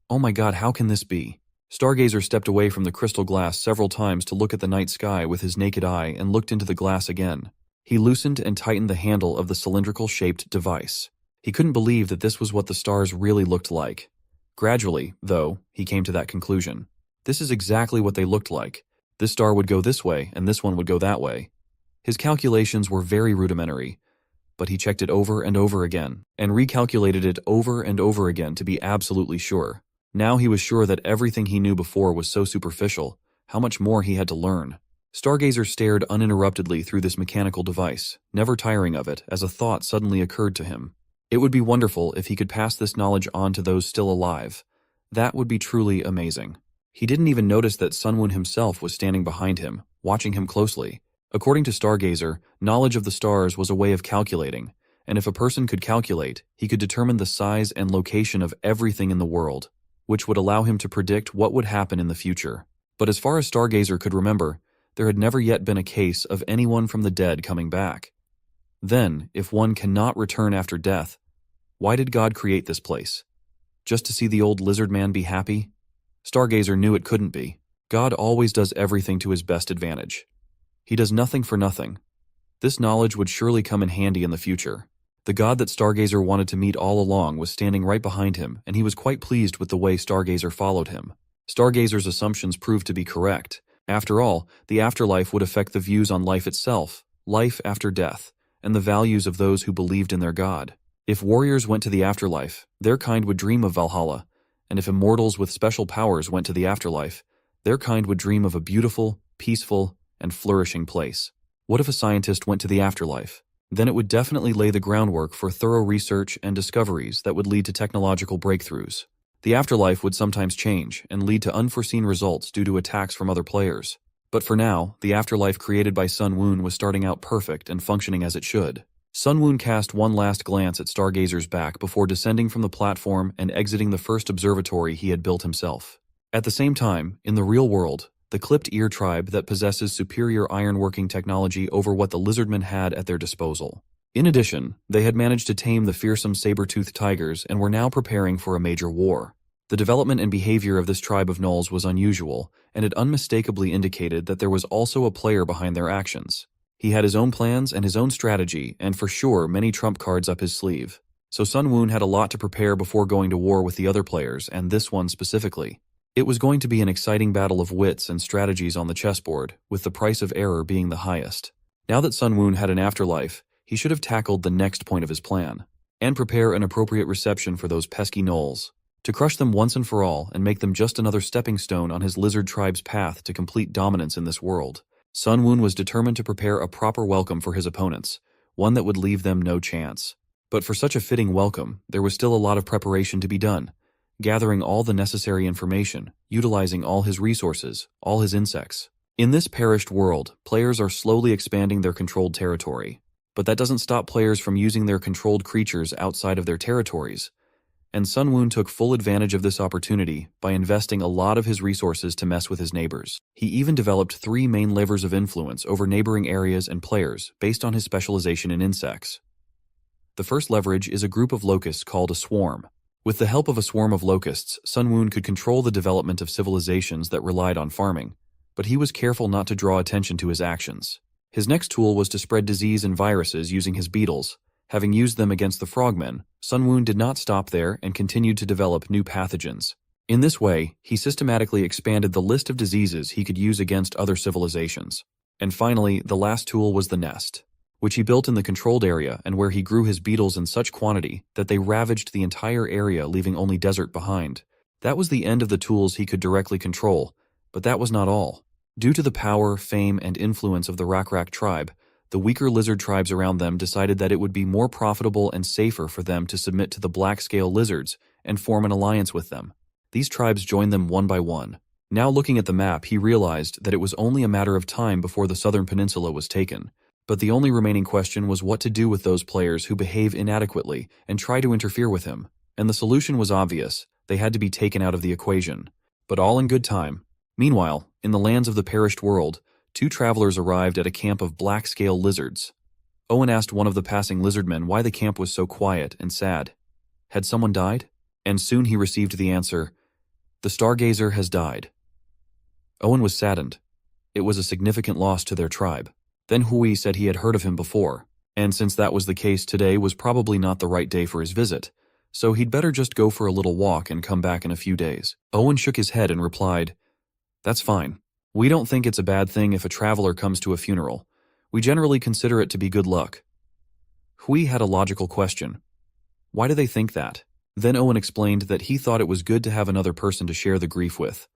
Speaker 1: Oh my God, how can this be? Stargazer stepped away from the crystal glass several times to look at the night sky with his naked eye and looked into the glass again. He loosened and tightened the handle of the cylindrical-shaped device. He couldn't believe that this was what the stars really looked like. Gradually, though, he came to that conclusion. This is exactly what they looked like. This star would go this way, and this one would go that way. His calculations were very rudimentary, but he checked it over and over again, and recalculated it over and over again to be absolutely sure. Now he was sure that everything he knew before was so superficial, how much more he had to learn. Stargazer stared uninterruptedly through this mechanical device, never tiring of it, as a thought suddenly occurred to him. It would be wonderful if he could pass this knowledge on to those still alive. That would be truly amazing. He didn't even notice that Sunwoon himself was standing behind him, watching him closely. According to Stargazer, knowledge of the stars was a way of calculating, and if a person could calculate, he could determine the size and location of everything in the world, which would allow him to predict what would happen in the future. But as far as Stargazer could remember, there had never yet been a case of anyone from the dead coming back. Then, if one cannot return after death, why did God create this place? Just to see the old lizard man be happy? Stargazer knew it couldn't be. God always does everything to his best advantage. He does nothing for nothing. This knowledge would surely come in handy in the future. The God that Stargazer wanted to meet all along was standing right behind him, and he was quite pleased with the way Stargazer followed him. Stargazer's assumptions proved to be correct. After all, the afterlife would affect the views on life itself, life after death, and the values of those who believed in their God. If warriors went to the afterlife, their kind would dream of Valhalla, and if immortals with special powers went to the afterlife, their kind would dream of a beautiful, peaceful, and flourishing place. What if a scientist went to the afterlife? Then it would definitely lay the groundwork for thorough research and discoveries that would lead to technological breakthroughs. The afterlife would sometimes change and lead to unforeseen results due to attacks from other players. But for now, the afterlife created by Sunwoon was starting out perfect and functioning as it should. Sunwoon cast one last glance at Stargazer's back before descending from the platform and exiting the first observatory he had built himself. At the same time, in the real world, the clipped ear tribe that possesses superior ironworking technology over what the Lizardmen had at their disposal. In addition, they had managed to tame the fearsome saber-toothed tigers and were now preparing for a major war. The development and behavior of this tribe of gnolls was unusual, and it unmistakably indicated that there was also a player behind their actions. He had his own plans and his own strategy, and for sure many trump cards up his sleeve. So Sunwoon had a lot to prepare before going to war with the other players, and this one specifically. It was going to be an exciting battle of wits and strategies on the chessboard, with the price of error being the highest. Now that Sunwoon had an afterlife, he should have tackled the next point of his plan, and prepare an appropriate reception for those pesky gnolls, to crush them once and for all and make them just another stepping stone on his lizard tribe's path to complete dominance in this world. Sunwoon was determined to prepare a proper welcome for his opponents, one that would leave them no chance. But for such a fitting welcome, there was still a lot of preparation to be done, gathering all the necessary information, utilizing all his resources, all his insects. In this perished world, players are slowly expanding their controlled territory. But that doesn't stop players from using their controlled creatures outside of their territories. And Sun Woon took full advantage of this opportunity by investing a lot of his resources to mess with his neighbors. He even developed 3 main levers of influence over neighboring areas and players based on his specialization in insects. The first leverage is a group of locusts called a swarm. With the help of a swarm of locusts, Sun Woon could control the development of civilizations that relied on farming, but he was careful not to draw attention to his actions. His next tool was to spread disease and viruses using his beetles. Having used them against the frogmen, Sun Woon did not stop there and continued to develop new pathogens. In this way, he systematically expanded the list of diseases he could use against other civilizations. And finally, the last tool was the nest, which he built in the controlled area and where he grew his beetles in such quantity that they ravaged the entire area, leaving only desert behind. That was the end of the tools he could directly control, but that was not all. Due to the power, fame, and influence of the Rakrak tribe, the weaker lizard tribes around them decided that it would be more profitable and safer for them to submit to the black-scale lizards and form an alliance with them. These tribes joined them one by one. Now looking at the map, he realized that it was only a matter of time before the southern peninsula was taken. But the only remaining question was what to do with those players who behave inadequately and try to interfere with him. And the solution was obvious. They had to be taken out of the equation. But all in good time. Meanwhile, in the lands of the perished world, 2 travelers arrived at a camp of black-scale lizards. Owen asked one of the passing lizardmen why the camp was so quiet and sad. Had someone died? And soon he received the answer, "The stargazer has died." Owen was saddened. It was a significant loss to their tribe. Then Hui said he had heard of him before, and since that was the case, today was probably not the right day for his visit, so he'd better just go for a little walk and come back in a few days. Owen shook his head and replied, "That's fine. We don't think it's a bad thing if a traveler comes to a funeral. We generally consider it to be good luck." Hui had a logical question. Why do they think that? Then Owen explained that he thought it was good to have another person to share the grief with.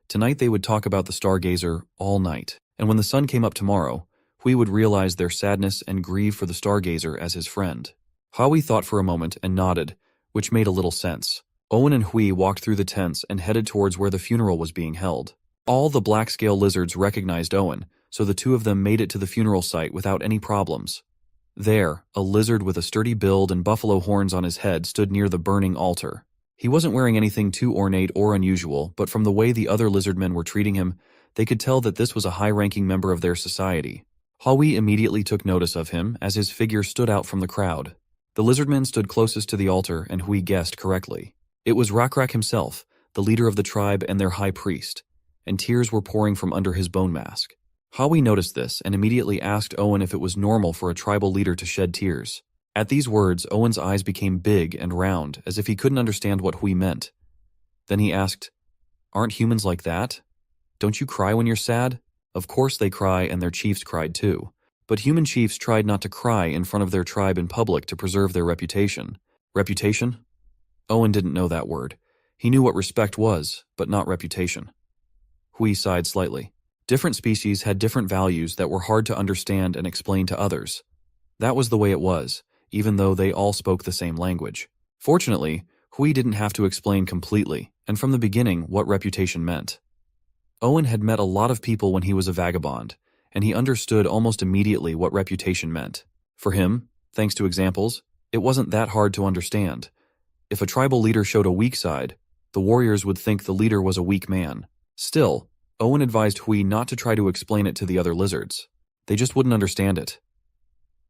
Speaker 1: Tonight they would talk about the stargazer all night, and when the sun came up tomorrow, Hui would realize their sadness and grieve for the stargazer as his friend. Hui thought for a moment and nodded, which made a little sense. Owen and Hui walked through the tents and headed towards where the funeral was being held. All the black-scale lizards recognized Owen, so the 2 of them made it to the funeral site without any problems. There, a lizard with a sturdy build and buffalo horns on his head stood near the burning altar. He wasn't wearing anything too ornate or unusual, but from the way the other lizardmen were treating him, they could tell that this was a high-ranking member of their society. Hui immediately took notice of him as his figure stood out from the crowd. The lizardmen stood closest to the altar and Hui guessed correctly. It was Rakrak himself, the leader of the tribe and their high priest, and tears were pouring from under his bone mask. Hui noticed this and immediately asked Owen if it was normal for a tribal leader to shed tears. At these words, Owen's eyes became big and round, as if he couldn't understand what Hui meant. Then he asked, "Aren't humans like that? Don't you cry when you're sad?" Of course they cry, and their chiefs cried too. But human chiefs tried not to cry in front of their tribe in public to preserve their reputation. Reputation? Owen didn't know that word. He knew what respect was, but not reputation. Hui sighed slightly. Different species had different values that were hard to understand and explain to others. That was the way it was, even though they all spoke the same language. Fortunately, Hui didn't have to explain completely, and from the beginning, what reputation meant. Owen had met a lot of people when he was a vagabond, and he understood almost immediately what reputation meant. For him, thanks to examples, it wasn't that hard to understand. If a tribal leader showed a weak side, the warriors would think the leader was a weak man. Still, Owen advised Hui not to try to explain it to the other lizards. They just wouldn't understand it.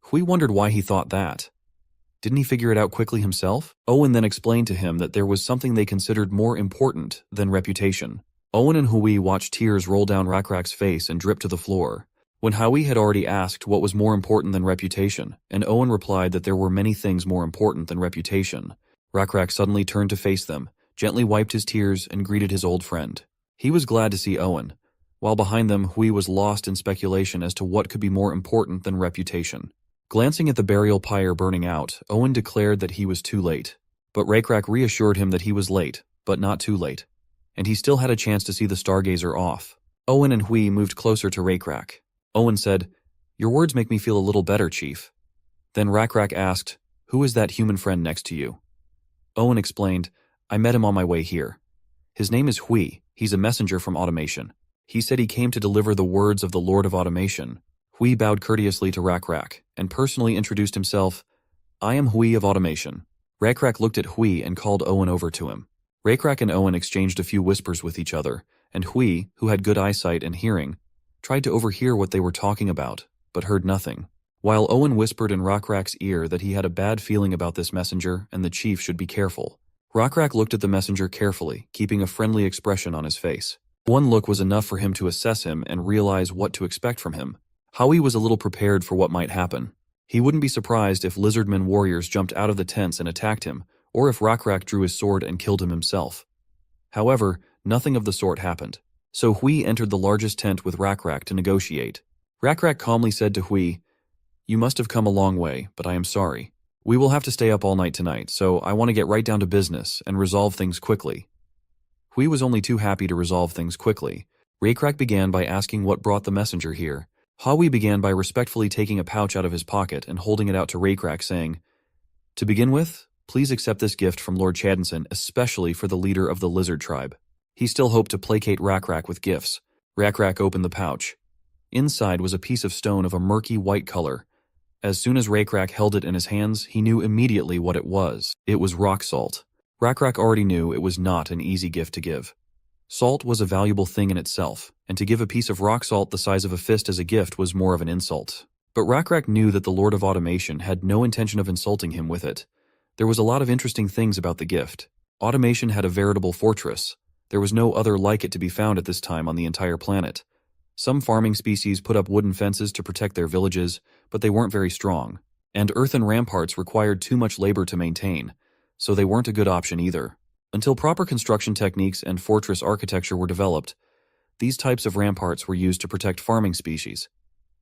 Speaker 1: Hui wondered why he thought that. Didn't he figure it out quickly himself? Owen then explained to him that there was something they considered more important than reputation. Owen and Hui watched tears roll down Rakrak's face and drip to the floor. When Hui had already asked what was more important than reputation, and Owen replied that there were many things more important than reputation, Rakrak suddenly turned to face them, gently wiped his tears, and greeted his old friend. He was glad to see Owen, while behind them Hui was lost in speculation as to what could be more important than reputation. Glancing at the burial pyre burning out, Owen declared that he was too late. But Rakrak reassured him that he was late, but not too late, and he still had a chance to see the stargazer off. Owen and Hui moved closer to Rakrak. Owen said, "Your words make me feel a little better, Chief." Then Rakrak asked, "Who is that human friend next to you?" Owen explained, "I met him on my way here. His name is Hui. He's a messenger from Automation. He said he came to deliver the words of the Lord of Automation." Hui bowed courteously to Rakrak and personally introduced himself. "I am Hui of Automation." Rakrak looked at Hui and called Owen over to him. Rakrak and Owen exchanged a few whispers with each other, and Hui, who had good eyesight and hearing, tried to overhear what they were talking about, but heard nothing. While Owen whispered in Rakrak's ear that he had a bad feeling about this messenger and the chief should be careful. Rakrak looked at the messenger carefully, keeping a friendly expression on his face. One look was enough for him to assess him and realize what to expect from him. Hui was a little prepared for what might happen. He wouldn't be surprised if Lizardmen warriors jumped out of the tents and attacked him, or if Rakrak drew his sword and killed him himself. However, nothing of the sort happened. So Hui entered the largest tent with Rakrak to negotiate. Rakrak calmly said to Hui, "You must have come a long way, but I am sorry. We will have to stay up all night tonight, so I want to get right down to business and resolve things quickly." Hui was only too happy to resolve things quickly. Rakrak began by asking what brought the messenger here. Hui began by respectfully taking a pouch out of his pocket and holding it out to Rakrak, saying, "To begin with, please accept this gift from Lord Chadinson, especially for the leader of the lizard tribe." He still hoped to placate Rakrak with gifts. Rakrak opened the pouch. Inside was a piece of stone of a murky white color. As soon as Rakrak held it in his hands, he knew immediately what it was. It was rock salt. Rakrak already knew it was not an easy gift to give. Salt was a valuable thing in itself, and to give a piece of rock salt the size of a fist as a gift was more of an insult. But Rakrak knew that the Lord of Automation had no intention of insulting him with it. There was a lot of interesting things about the gift. Automation had a veritable fortress. There was no other like it to be found at this time on the entire planet. Some farming species put up wooden fences to protect their villages, but they weren't very strong. And earthen ramparts required too much labor to maintain, so they weren't a good option either. Until proper construction techniques and fortress architecture were developed, these types of ramparts were used to protect farming species.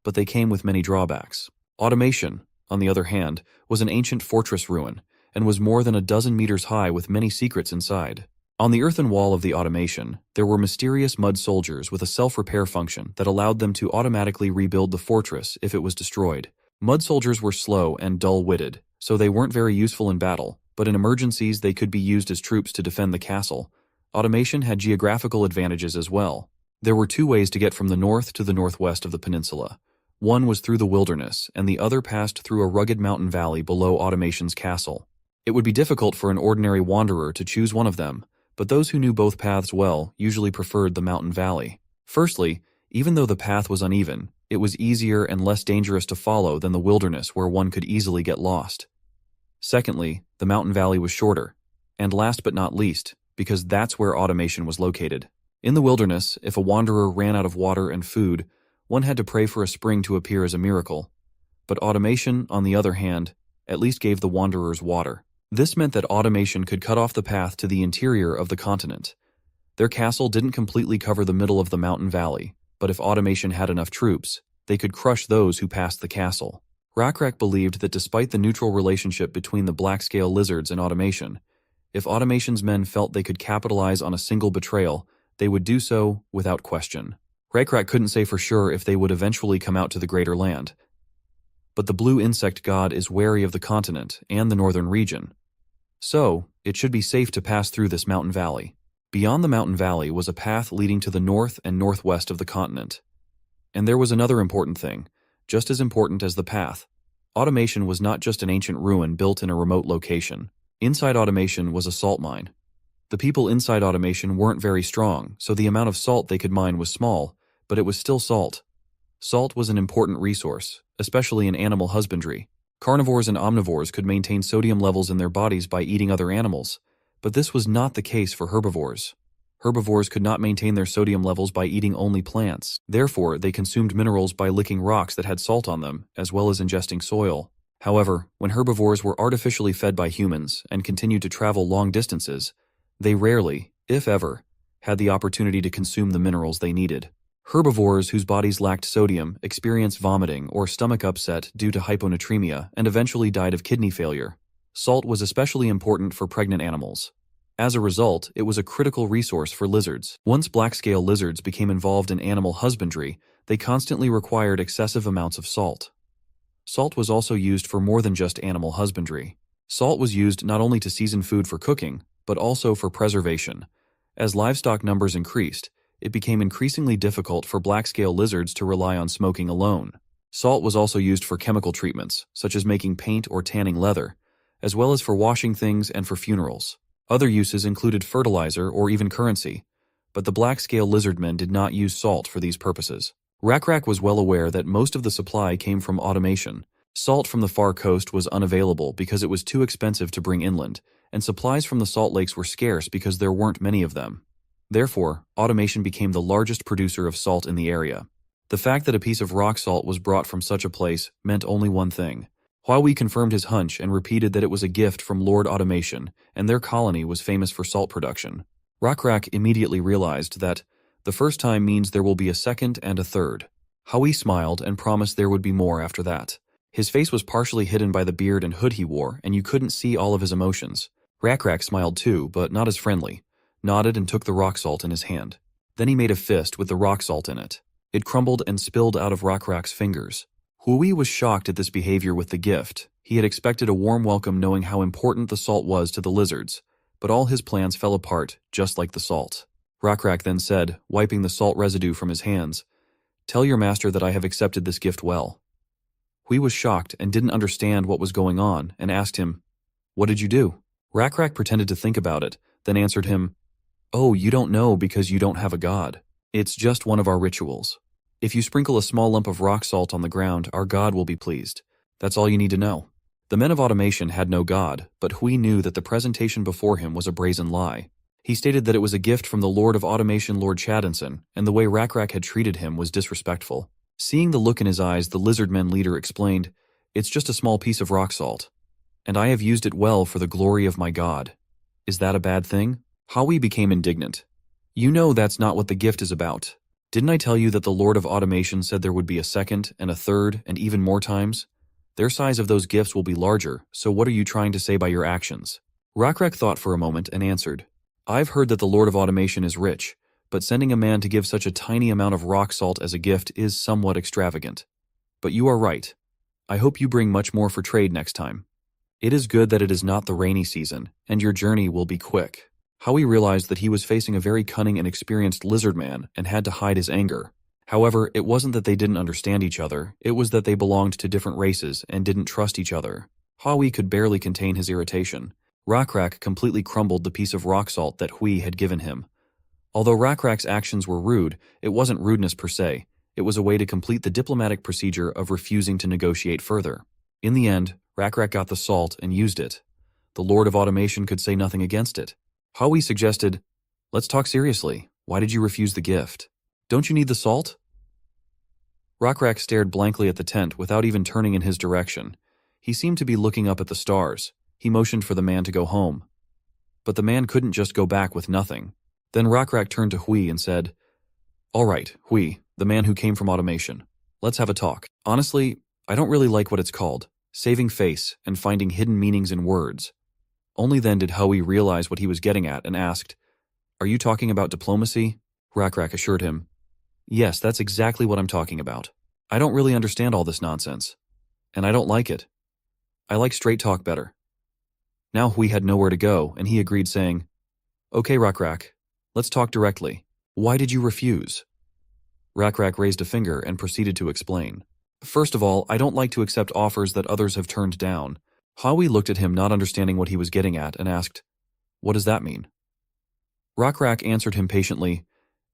Speaker 1: But they came with many drawbacks. Automation, on the other hand, was an ancient fortress ruin, and was more than a dozen meters high with many secrets inside. On the earthen wall of the Automation, there were mysterious mud soldiers with a self-repair function that allowed them to automatically rebuild the fortress if it was destroyed. Mud soldiers were slow and dull-witted, so they weren't very useful in battle, but in emergencies they could be used as troops to defend the castle. Automation had geographical advantages as well. There were two ways to get from the north to the northwest of the peninsula. One was through the wilderness, and the other passed through a rugged mountain valley below Automation's castle. It would be difficult for an ordinary wanderer to choose one of them, but those who knew both paths well usually preferred the mountain valley. Firstly, even though the path was uneven, it was easier and less dangerous to follow than the wilderness where one could easily get lost. Secondly, the mountain valley was shorter. And last but not least, because that's where Automation was located. In the wilderness, if a wanderer ran out of water and food, one had to pray for a spring to appear as a miracle. But Automation, on the other hand, at least gave the wanderers water. This meant that Automation could cut off the path to the interior of the continent. Their castle didn't completely cover the middle of the mountain valley, but if Automation had enough troops, they could crush those who passed the castle. Rakrak believed that despite the neutral relationship between the black-scale lizards and Automation, if Automation's men felt they could capitalize on a single betrayal, they would do so without question. Rakrak couldn't say for sure if they would eventually come out to the Greater Land. But the blue insect god is wary of the continent and the northern region. So, it should be safe to pass through this mountain valley. Beyond the mountain valley was a path leading to the north and northwest of the continent. And there was another important thing, just as important as the path. Automation was not just an ancient ruin built in a remote location. Inside Automation was a salt mine. The people inside Automation weren't very strong, so the amount of salt they could mine was small, but it was still salt. Salt was an important resource, especially in animal husbandry. Carnivores and omnivores could maintain sodium levels in their bodies by eating other animals, but this was not the case for herbivores. Herbivores could not maintain their sodium levels by eating only plants. Therefore, they consumed minerals by licking rocks that had salt on them, as well as ingesting soil. However, when herbivores were artificially fed by humans and continued to travel long distances, they rarely, if ever, had the opportunity to consume the minerals they needed. Herbivores whose bodies lacked sodium experienced vomiting or stomach upset due to hyponatremia and eventually died of kidney failure. Salt was especially important for pregnant animals. As a result, it was a critical resource for lizards. Once black-scale lizards became involved in animal husbandry, they constantly required excessive amounts of salt. Salt was also used for more than just animal husbandry. Salt was used not only to season food for cooking, but also for preservation. As livestock numbers increased, it became increasingly difficult for black-scale lizards to rely on smoking alone. Salt was also used for chemical treatments, such as making paint or tanning leather, as well as for washing things and for funerals. Other uses included fertilizer or even currency, but the black-scale lizardmen did not use salt for these purposes. Rakrak was well aware that most of the supply came from automation. Salt from the far coast was unavailable because it was too expensive to bring inland, and supplies from the salt lakes were scarce because there weren't many of them. Therefore, automation became the largest producer of salt in the area. The fact that a piece of rock salt was brought from such a place meant only one thing. Huawei confirmed his hunch and repeated that it was a gift from Lord Automation, and their colony was famous for salt production. Rakrak immediately realized that the first time means there will be a second and a third. Huawei smiled and promised there would be more after that. His face was partially hidden by the beard and hood he wore, and you couldn't see all of his emotions. Rakrak smiled too, but not as friendly, nodded and took the rock salt in his hand. Then he made a fist with the rock salt in it. It crumbled and spilled out of Rakrak's fingers. Huawei was shocked at this behavior with the gift. He had expected a warm welcome knowing how important the salt was to the lizards, but all his plans fell apart, just like the salt. Rakrak then said, wiping the salt residue from his hands, "Tell your master that I have accepted this gift well." Huawei was shocked and didn't understand what was going on and asked him, "What did you do?" Rakrak pretended to think about it, then answered him, "Oh, you don't know because you don't have a god. It's just one of our rituals. If you sprinkle a small lump of rock salt on the ground, our god will be pleased. That's all you need to know." The men of automation had no god, but Huawei knew that the presentation before him was a brazen lie. He stated that it was a gift from the Lord of Automation, Lord Chadinson, and the way Rakrak had treated him was disrespectful. Seeing the look in his eyes, the Lizardmen leader explained, "It's just a small piece of rock salt, and I have used it well for the glory of my god. Is that a bad thing?" Huawei became indignant. "You know that's not what the gift is about. Didn't I tell you that the Lord of Automation said there would be a second and a third and even more times? Their size of those gifts will be larger, so what are you trying to say by your actions?" Rakrak thought for a moment and answered, "I've heard that the Lord of Automation is rich, but sending a man to give such a tiny amount of rock salt as a gift is somewhat extravagant. But you are right. I hope you bring much more for trade next time. It is good that it is not the rainy season, and your journey will be quick." Huawei realized that he was facing a very cunning and experienced lizard man and had to hide his anger. However, it wasn't that they didn't understand each other, it was that they belonged to different races and didn't trust each other. Huawei could barely contain his irritation. Rakrak completely crumbled the piece of rock salt that Huawei had given him. Although Rakrak's actions were rude, it wasn't rudeness per se. It was a way to complete the diplomatic procedure of refusing to negotiate further. In the end, Rakrak got the salt and used it. The Lord of Automation could say nothing against it. Huawei suggested, "Let's talk seriously. Why did you refuse the gift? Don't you need the salt?" Rakrak stared blankly at the tent without even turning in his direction. He seemed to be looking up at the stars. He motioned for the man to go home. But the man couldn't just go back with nothing. Then Rakrak turned to Huawei and said, "All right, Huawei, the man who came from automation. Let's have a talk. Honestly, I don't really like what it's called, saving face and finding hidden meanings in words." Only then did Huawei realize what he was getting at and asked, "Are you talking about diplomacy?" Rakrak assured him, "Yes, that's exactly what I'm talking about. I don't really understand all this nonsense. And I don't like it. I like straight talk better." Now Huawei had nowhere to go, and he agreed, saying, "Okay, Rakrak, let's talk directly. Why did you refuse?" Rakrak raised a finger and proceeded to explain. "First of all, I don't like to accept offers that others have turned down." Huawei looked at him, not understanding what he was getting at, and asked, "What does that mean?" Rakrak answered him patiently,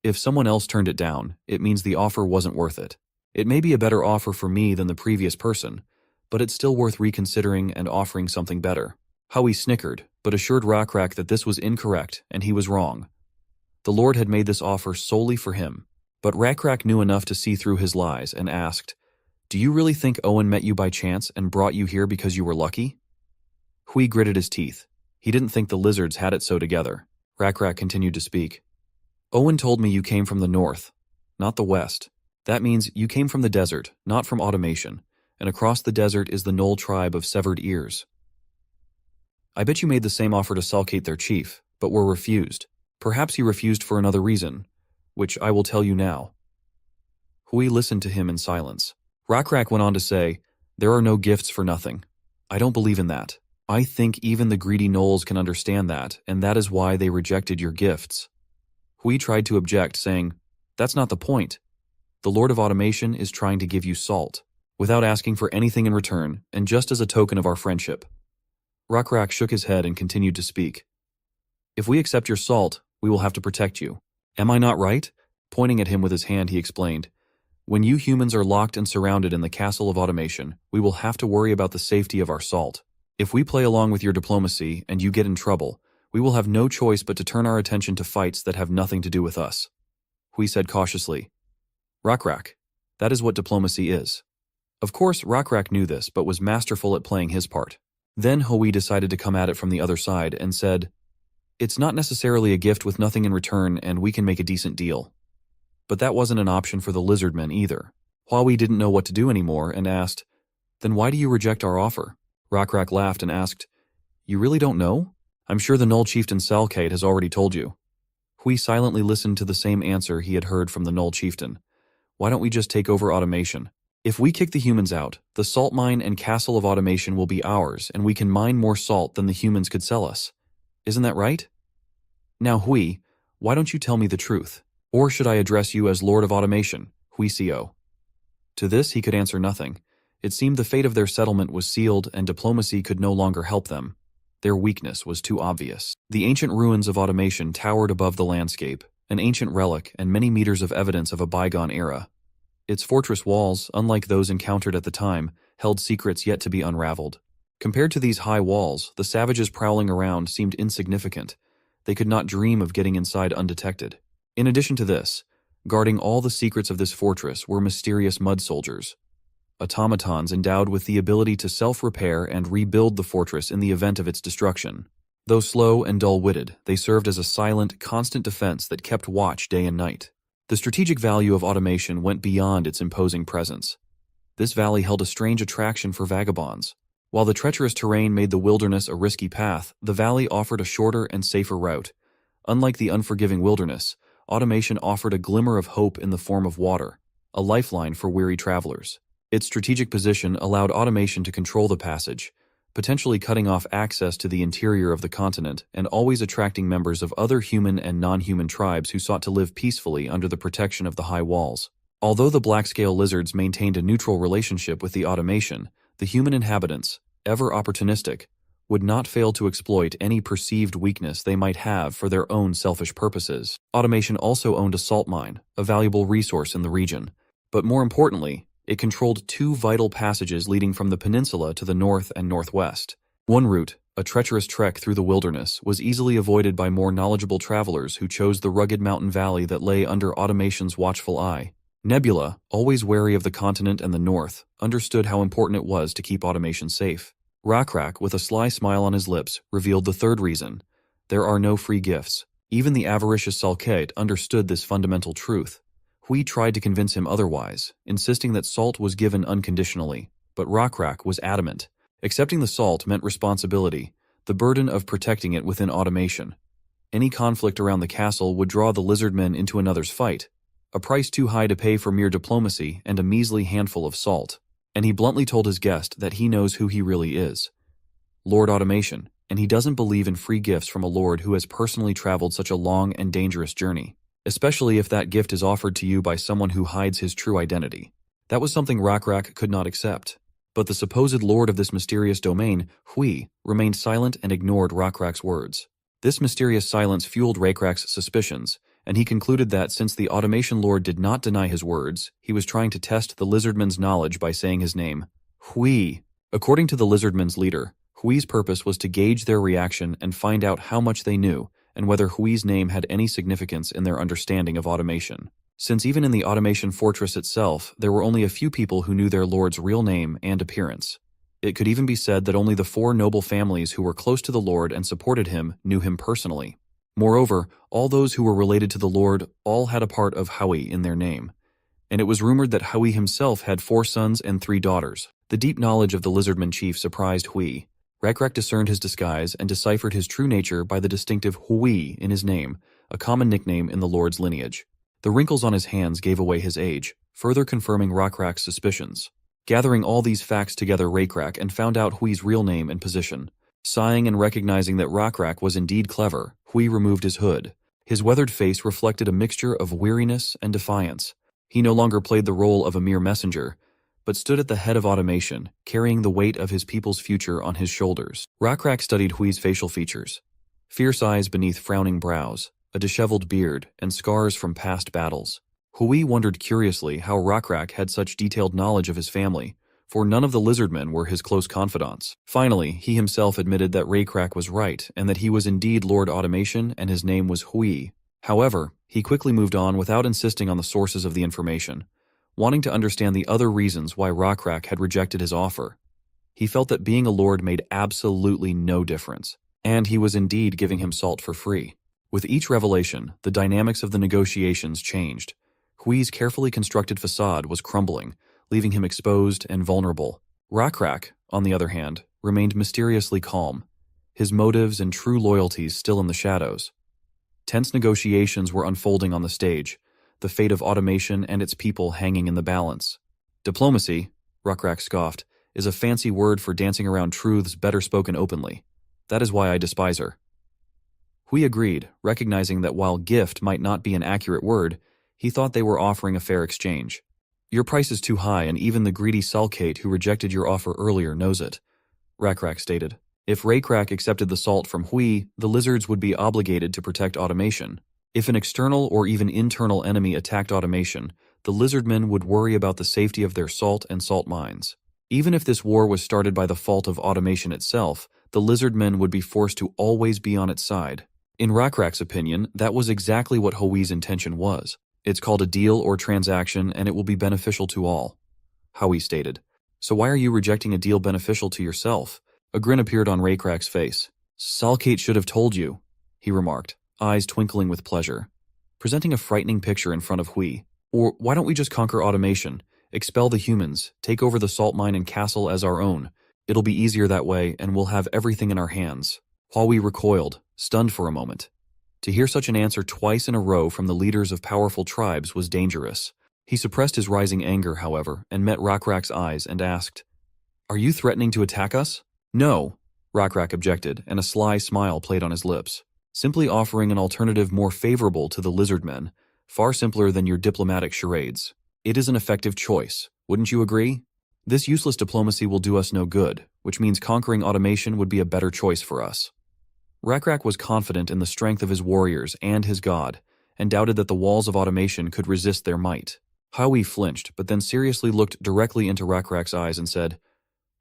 Speaker 1: "If someone else turned it down, it means the offer wasn't worth it. It may be a better offer for me than the previous person, but it's still worth reconsidering and offering something better." Huawei snickered, but assured Rakrak that this was incorrect and he was wrong. The Lord had made this offer solely for him, but Rakrak knew enough to see through his lies and asked, "Do you really think Owen met you by chance and brought you here because you were lucky?" Huawei gritted his teeth. He didn't think the lizards had it so together. Rakrak continued to speak. "Owen told me you came from the north, not the west. That means you came from the desert, not from automation, and across the desert is the Knoll tribe of severed ears. I bet you made the same offer to Salkate their chief, but were refused. Perhaps you refused for another reason, which I will tell you now." Huawei listened to him in silence. Rakrak went on to say, "There are no gifts for nothing. I don't believe in that. I think even the greedy gnolls can understand that, and that is why they rejected your gifts." Huawei tried to object, saying, "That's not the point. The Lord of Automation is trying to give you salt, without asking for anything in return, and just as a token of our friendship." Rakrak shook his head and continued to speak. If we accept your salt, we will have to protect you. Am I not right? Pointing at him with his hand, he explained. When you humans are locked and surrounded in the castle of automation, we will have to worry about the safety of our salt. If we play along with your diplomacy and you get in trouble, we will have no choice but to turn our attention to fights that have nothing to do with us. Hui said cautiously. Rakrak, that is what diplomacy is. Of course, Rakrak knew this, but was masterful at playing his part. Then Hui decided to come at it from the other side and said, It's not necessarily a gift with nothing in return and we can make a decent deal. But that wasn't an option for the Lizardmen either. Hui didn't know what to do anymore and asked, Then why do you reject our offer? Rakrak laughed and asked, You really don't know? I'm sure the Null Chieftain Salkate has already told you. Hui silently listened to the same answer he had heard from the Null Chieftain. Why don't we just take over automation? If we kick the humans out, the salt mine and castle of automation will be ours and we can mine more salt than the humans could sell us. Isn't that right? Now Hui, why don't you tell me the truth? Or should I address you as Lord of Automation, Hui Co? To this he could answer nothing. It seemed the fate of their settlement was sealed and diplomacy could no longer help them. Their weakness was too obvious. The ancient ruins of automation towered above the landscape, an ancient relic and many meters of evidence of a bygone era. Its fortress walls, unlike those encountered at the time, held secrets yet to be unraveled. Compared to these high walls, the savages prowling around seemed insignificant. They could not dream of getting inside undetected. In addition to this, guarding all the secrets of this fortress were mysterious mud soldiers, automatons endowed with the ability to self-repair and rebuild the fortress in the event of its destruction. Though slow and dull-witted, they served as a silent, constant defense that kept watch day and night. The strategic value of automation went beyond its imposing presence. This valley held a strange attraction for vagabonds. While the treacherous terrain made the wilderness a risky path, the valley offered a shorter and safer route. Unlike the unforgiving wilderness, automation offered a glimmer of hope in the form of water, a lifeline for weary travelers. Its strategic position allowed automation to control the passage, potentially cutting off access to the interior of the continent and always attracting members of other human and non-human tribes who sought to live peacefully under the protection of the high walls. Although the black-scale lizards maintained a neutral relationship with the automation, the human inhabitants, ever opportunistic, would not fail to exploit any perceived weakness they might have for their own selfish purposes. Automation also owned a salt mine, a valuable resource in the region. But more importantly, it controlled two vital passages leading from the peninsula to the north and northwest. One route, a treacherous trek through the wilderness, was easily avoided by more knowledgeable travelers who chose the rugged mountain valley that lay under automation's watchful eye. Nebula, always wary of the continent and the north, understood how important it was to keep automation safe. Rakrak, with a sly smile on his lips, revealed the third reason. There are no free gifts. Even the avaricious Salkate understood this fundamental truth. Hui tried to convince him otherwise, insisting that salt was given unconditionally, but Rakrak was adamant. Accepting the salt meant responsibility, the burden of protecting it within automation. Any conflict around the castle would draw the Lizardmen into another's fight, a price too high to pay for mere diplomacy and a measly handful of salt. And he bluntly told his guest that he knows who he really is. Lord Automation, and he doesn't believe in free gifts from a lord who has personally traveled such a long and dangerous journey, especially if that gift is offered to you by someone who hides his true identity. That was something Rakrak could not accept. But the supposed lord of this mysterious domain, Hui, remained silent and ignored Rakrak's words. This mysterious silence fueled Rakrak's suspicions, and he concluded that since the automation lord did not deny his words, he was trying to test the Lizardmen's knowledge by saying his name, Hui. According to the Lizardmen's leader, Hui's purpose was to gauge their reaction and find out how much they knew, and whether Hui's name had any significance in their understanding of automation. Since even in the automation fortress itself, there were only a few people who knew their lord's real name and appearance. It could even be said that only the 4 noble families who were close to the lord and supported him knew him personally. Moreover, all those who were related to the lord all had a part of Hui in their name, and it was rumored that Hui himself had 4 sons and 3 daughters. The deep knowledge of the Lizardman chief surprised Hui. Rakrak discerned his disguise and deciphered his true nature by the distinctive Hui in his name, a common nickname in the lord's lineage. The wrinkles on his hands gave away his age, further confirming Rakrak's suspicions. Gathering all these facts together, Rakrak and found out Hui's real name and position. Sighing and recognizing that Rakrak was indeed clever, Hui removed his hood. His weathered face reflected a mixture of weariness and defiance. He no longer played the role of a mere messenger, but stood at the head of automation, carrying the weight of his people's future on his shoulders. Rakrak studied Hui's facial features. Fierce eyes beneath frowning brows, a disheveled beard, and scars from past battles. Hui wondered curiously how Rakrak had such detailed knowledge of his family, for none of the Lizardmen were his close confidants. Finally, he himself admitted that Rakrak was right and that he was indeed Lord Automation and his name was Hui. However, he quickly moved on without insisting on the sources of the information, wanting to understand the other reasons why Rakrak had rejected his offer. He felt that being a lord made absolutely no difference, and he was indeed giving him salt for free. With each revelation, the dynamics of the negotiations changed. Hui's carefully constructed facade was crumbling, leaving him exposed and vulnerable. Rakrak, on the other hand, remained mysteriously calm, his motives and true loyalties still in the shadows. Tense negotiations were unfolding on the stage, the fate of automation and its people hanging in the balance. Diplomacy, Rakrak scoffed, is a fancy word for dancing around truths better spoken openly. That is why I despise her. Hui agreed, recognizing that while gift might not be an accurate word, he thought they were offering a fair exchange. Your price is too high, and even the greedy Sulcate who rejected your offer earlier knows it, Rakrak stated. If Rakrak accepted the salt from Hui, the lizards would be obligated to protect automation. If an external or even internal enemy attacked automation, the Lizardmen would worry about the safety of their salt and salt mines. Even if this war was started by the fault of automation itself, the Lizardmen would be forced to always be on its side. In Rakrak's opinion, that was exactly what Hui's intention was. It's called a deal or transaction, and it will be beneficial to all, Hui stated. So why are you rejecting a deal beneficial to yourself? A grin appeared on Rakrak's face. Sulcate should have told you, he remarked, eyes twinkling with pleasure, presenting a frightening picture in front of Hui. Or why don't we just conquer automation, expel the humans, take over the salt mine and castle as our own? It'll be easier that way, and we'll have everything in our hands. Hui recoiled, stunned for a moment. To hear such an answer twice in a row from the leaders of powerful tribes was dangerous. He suppressed his rising anger, however, and met Rakrak's eyes and asked, Are you threatening to attack us? No, Rakrak objected, and a sly smile played on his lips. Simply offering an alternative more favorable to the Lizardmen, far simpler than your diplomatic charades. It is an effective choice, wouldn't you agree? This useless diplomacy will do us no good, which means conquering automation would be a better choice for us. Rakrak was confident in the strength of his warriors and his god, and doubted that the walls of automation could resist their might. Hui flinched, but then seriously looked directly into Rakrak's eyes and said,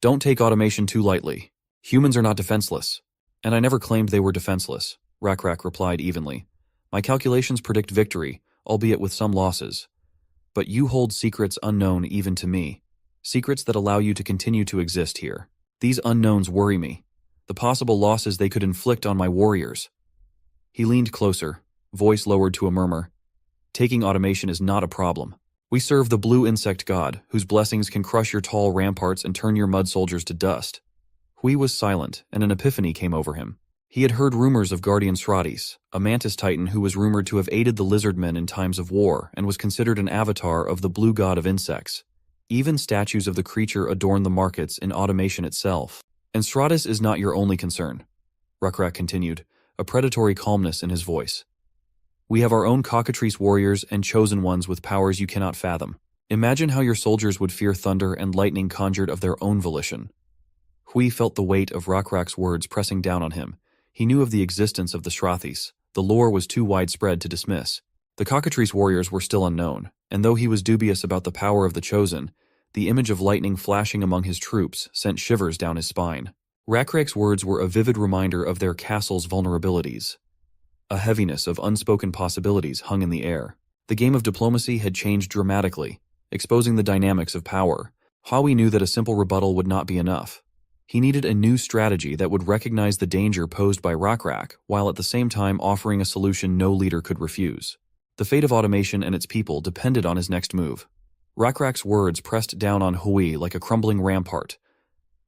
Speaker 1: Don't take automation too lightly. Humans are not defenseless. And I never claimed they were defenseless, Rakrak replied evenly. My calculations predict victory, albeit with some losses. But you hold secrets unknown even to me. Secrets that allow you to continue to exist here. These unknowns worry me. The possible losses they could inflict on my warriors. He leaned closer, voice lowered to a murmur. Taking automation is not a problem. We serve the blue insect god, whose blessings can crush your tall ramparts and turn your mud soldiers to dust. Hui was silent, and an epiphany came over him. He had heard rumors of Guardian Sratis, a mantis titan who was rumored to have aided the Lizardmen in times of war and was considered an avatar of the blue god of insects. Even statues of the creature adorn the markets in automation itself. And Sratis is not your only concern, Rakrak continued, a predatory calmness in his voice. We have our own cockatrice warriors and chosen ones with powers you cannot fathom. Imagine how your soldiers would fear thunder and lightning conjured of their own volition. Hui felt the weight of Rakrak's words pressing down on him. He knew of the existence of the Srathis. The lore was too widespread to dismiss. The cockatrice warriors were still unknown, and though he was dubious about the power of the chosen, the image of lightning flashing among his troops sent shivers down his spine. Rakrak's words were a vivid reminder of their castle's vulnerabilities. A heaviness of unspoken possibilities hung in the air. The game of diplomacy had changed dramatically, exposing the dynamics of power. Hui knew that a simple rebuttal would not be enough. He needed a new strategy that would recognize the danger posed by Rakrak, while at the same time offering a solution no leader could refuse. The fate of automation and its people depended on his next move. Rakrak's words pressed down on Hui like a crumbling rampart.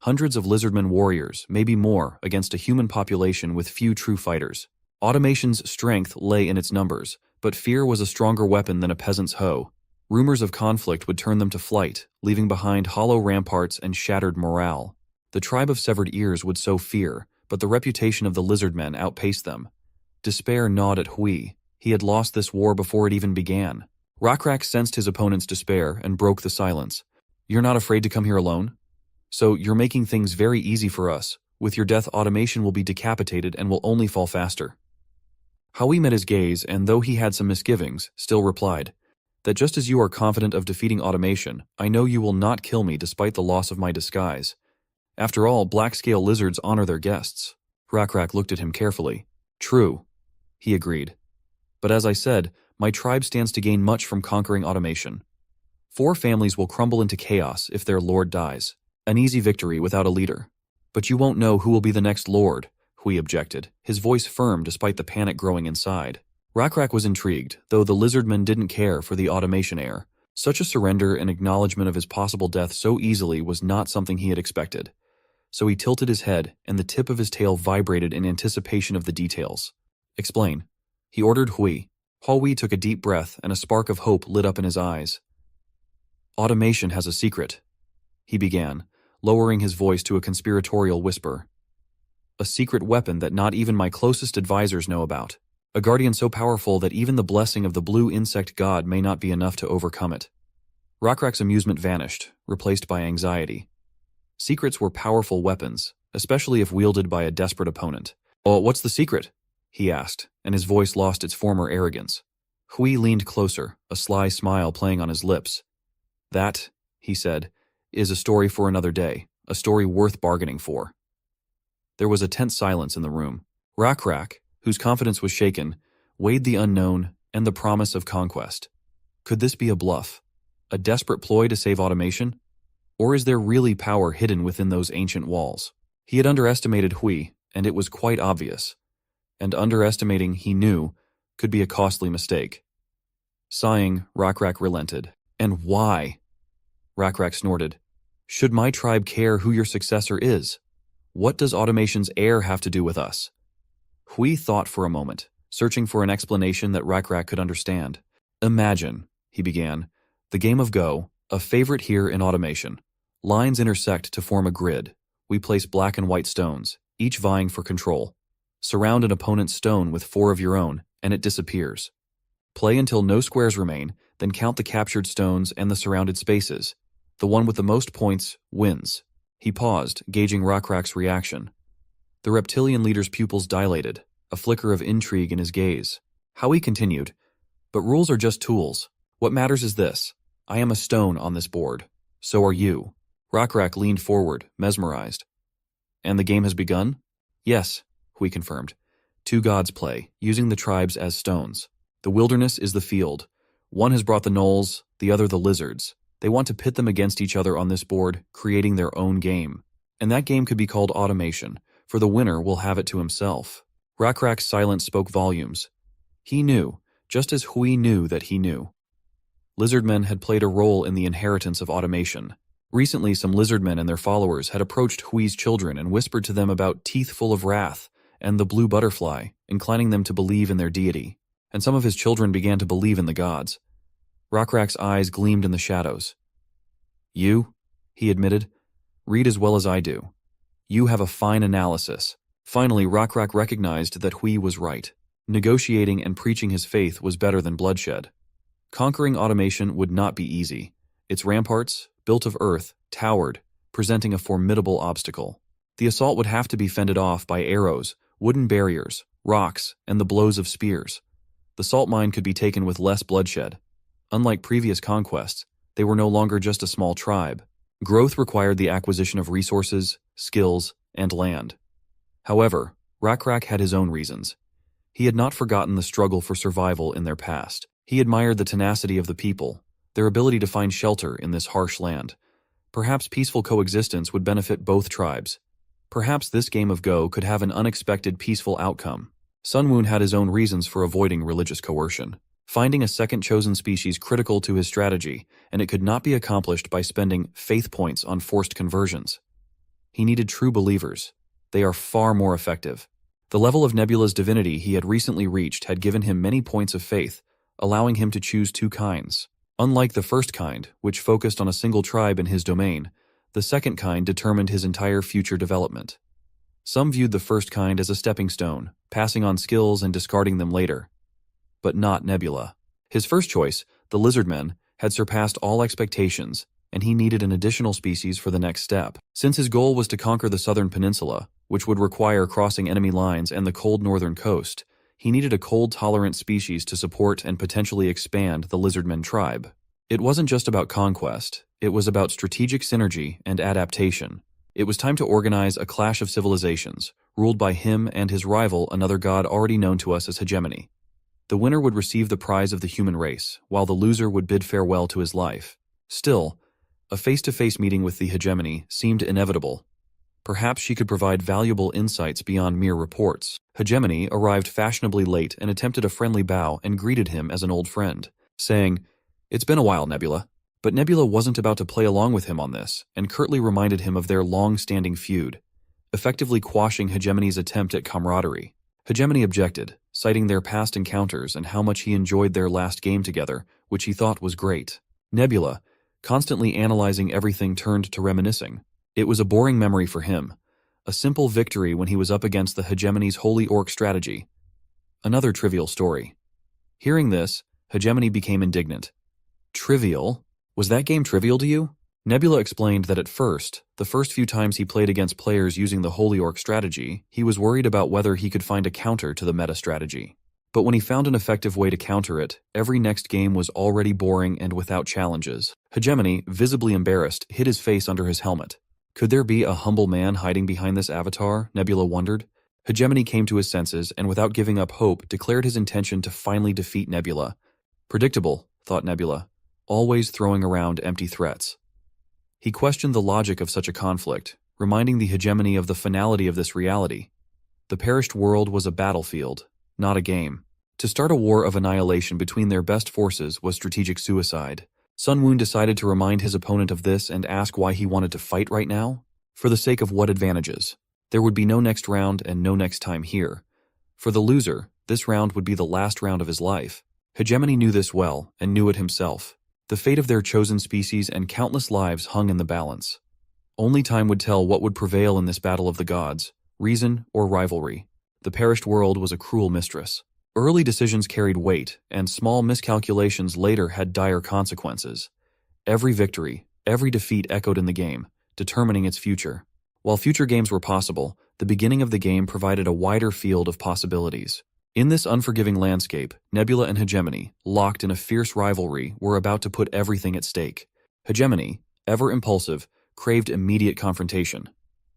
Speaker 1: Hundreds of Lizardmen warriors, maybe more, against a human population with few true fighters. Automation's strength lay in its numbers, but fear was a stronger weapon than a peasant's hoe. Rumors of conflict would turn them to flight, leaving behind hollow ramparts and shattered morale. The tribe of severed ears would sow fear, but the reputation of the Lizardmen outpaced them. Despair gnawed at Hui. He had lost this war before it even began. Rakrak sensed his opponent's despair and broke the silence. You're not afraid to come here alone? So you're making things very easy for us. With your death, automation will be decapitated and will only fall faster. Hui met his gaze, and though he had some misgivings, still replied, that just as you are confident of defeating automation, I know you will not kill me despite the loss of my disguise. After all, black-scale lizards honor their guests. Rakrak looked at him carefully. True, he agreed. But as I said, my tribe stands to gain much from conquering automation. 4 families will crumble into chaos if their lord dies. An easy victory without a leader. But you won't know who will be the next lord, Hui objected, his voice firm despite the panic growing inside. Rakrak was intrigued, though the Lizardmen didn't care for the automation heir. Such a surrender and acknowledgement of his possible death so easily was not something he had expected. So he tilted his head, and the tip of his tail vibrated in anticipation of the details. Explain, he ordered Hui. Hui took a deep breath, and a spark of hope lit up in his eyes. Automation has a secret, he began, lowering his voice to a conspiratorial whisper. A secret weapon that not even my closest advisors know about. A guardian so powerful that even the blessing of the blue insect god may not be enough to overcome it. Rakrak's amusement vanished, replaced by anxiety. Secrets were powerful weapons, especially if wielded by a desperate opponent. Oh, what's the secret? He asked, and his voice lost its former arrogance. Hui leaned closer, a sly smile playing on his lips. That, he said, is a story for another day, a story worth bargaining for. There was a tense silence in the room. Rakrak, whose confidence was shaken, weighed the unknown and the promise of conquest. Could this be a bluff? A desperate ploy to save automation? Or is there really power hidden within those ancient walls? He had underestimated Hui, and it was quite obvious. And underestimating, he knew, could be a costly mistake. Sighing, Rakrak relented. And why? Rakrak snorted. Should my tribe care who your successor is? What does automation's heir have to do with us? Hui thought for a moment, searching for an explanation that Rakrak could understand. Imagine, he began, the game of Go, a favorite here in automation. Lines intersect to form a grid. We place black and white stones, each vying for control. Surround an opponent's stone with 4 of your own, and it disappears. Play until no squares remain, then count the captured stones and the surrounded spaces. The one with the most points wins. He paused, gauging Rakrak's reaction. The reptilian leader's pupils dilated, a flicker of intrigue in his gaze. Hui continued, but rules are just tools. What matters is this. I am a stone on this board. So are you. Rakrak leaned forward, mesmerized. And the game has begun? Yes, Hui confirmed. 2 gods play, using the tribes as stones. The wilderness is the field. One has brought the gnolls, the other the lizards. They want to pit them against each other on this board, creating their own game. And that game could be called automation, for the winner will have it to himself. Rakrak's silence spoke volumes. He knew, just as Hui knew that he knew. Lizardmen had played a role in the inheritance of automation. Recently, some lizardmen and their followers had approached Hui's children and whispered to them about teeth full of wrath and the blue butterfly, inclining them to believe in their deity. And some of his children began to believe in the gods. Rakrak's eyes gleamed in the shadows. You, he admitted, read as well as I do. You have a fine analysis. Finally, Rakrak recognized that Hui was right. Negotiating and preaching his faith was better than bloodshed. Conquering automation would not be easy. Its ramparts, built of earth, towered, presenting a formidable obstacle. The assault would have to be fended off by arrows, wooden barriers, rocks, and the blows of spears. The salt mine could be taken with less bloodshed. Unlike previous conquests, they were no longer just a small tribe. Growth required the acquisition of resources, skills, and land. However, Rakrak had his own reasons. He had not forgotten the struggle for survival in their past. He admired the tenacity of the people, their ability to find shelter in this harsh land. Perhaps peaceful coexistence would benefit both tribes. Perhaps this game of Go could have an unexpected peaceful outcome. Sunwoon had his own reasons for avoiding religious coercion. Finding a second chosen species critical to his strategy, and it could not be accomplished by spending faith points on forced conversions. He needed true believers. They are far more effective. The level of Nebula's divinity he had recently reached had given him many points of faith, allowing him to choose 2 kinds. Unlike the first kind, which focused on a single tribe in his domain, the second kind determined his entire future development. Some viewed the first kind as a stepping stone, passing on skills and discarding them later. But not Nebula. His first choice, the Lizardmen, had surpassed all expectations, and he needed an additional species for the next step. Since his goal was to conquer the southern peninsula, which would require crossing enemy lines and the cold northern coast, he needed a cold-tolerant species to support and potentially expand the Lizardmen tribe. It wasn't just about conquest, it was about strategic synergy and adaptation. It was time to organize a clash of civilizations, ruled by him and his rival, another god already known to us as hegemony. The winner would receive the prize of the human race, while the loser would bid farewell to his life. Still, a face-to-face meeting with the hegemony seemed inevitable. Perhaps she could provide valuable insights beyond mere reports. Hegemony arrived fashionably late and attempted a friendly bow and greeted him as an old friend, saying, "It's been a while, Nebula." But Nebula wasn't about to play along with him on this, and curtly reminded him of their long-standing feud, effectively quashing Hegemony's attempt at camaraderie. Hegemony objected, citing their past encounters and how much he enjoyed their last game together, which he thought was great. Nebula, constantly analyzing everything, turned to reminiscing. It was a boring memory for him, a simple victory when he was up against the Hegemony's Holy Orc strategy. Another trivial story. Hearing this, Hegemony became indignant. Trivial? Was that game trivial to you? Nebula explained that at first, the first few times he played against players using the Holy Orc strategy, he was worried about whether he could find a counter to the meta strategy. But when he found an effective way to counter it, every next game was already boring and without challenges. Hegemony, visibly embarrassed, hid his face under his helmet. Could there be a humble man hiding behind this avatar? Nebula wondered. Hegemony came to his senses and, without giving up hope, declared his intention to finally defeat Nebula. Predictable, thought Nebula, always throwing around empty threats. He questioned the logic of such a conflict, reminding the hegemony of the finality of this reality. The perished world was a battlefield, not a game. To start a war of annihilation between their best forces was strategic suicide. Sun Woon decided to remind his opponent of this and ask why he wanted to fight right now. For the sake of what advantages? There would be no next round and no next time here. For the loser, this round would be the last round of his life. Hegemony knew this well, and knew it himself. The fate of their chosen species and countless lives hung in the balance. Only time would tell what would prevail in this battle of the gods, reason or rivalry. The perished world was a cruel mistress. Early decisions carried weight, and small miscalculations later had dire consequences. Every victory, every defeat echoed in the game, determining its future. While future games were possible, the beginning of the game provided a wider field of possibilities. In this unforgiving landscape, Nebula and Hegemony, locked in a fierce rivalry, were about to put everything at stake. Hegemony, ever impulsive, craved immediate confrontation.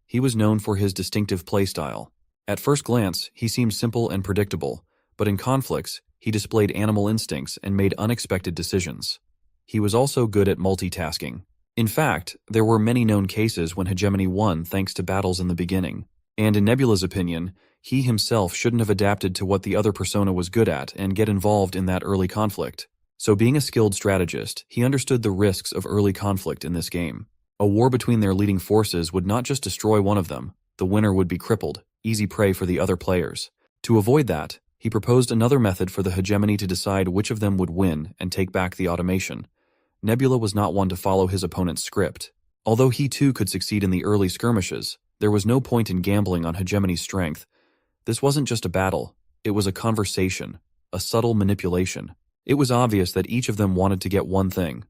Speaker 1: He was known for his distinctive playstyle. At first glance, he seemed simple and predictable, but in conflicts, he displayed animal instincts and made unexpected decisions. He was also good at multitasking. In fact, there were many known cases when Hegemony won thanks to battles in the beginning. And in Nebula's opinion, he himself shouldn't have adapted to what the other persona was good at and get involved in that early conflict. So being a skilled strategist, he understood the risks of early conflict in this game. A war between their leading forces would not just destroy one of them, the winner would be crippled, easy prey for the other players. To avoid that, he proposed another method for the hegemony to decide which of them would win and take back the automation. Nebula was not one to follow his opponent's script. Although he too could succeed in the early skirmishes, there was no point in gambling on hegemony's strength. This wasn't just a battle, it was a conversation, a subtle manipulation. It was obvious that each of them wanted to get one thing: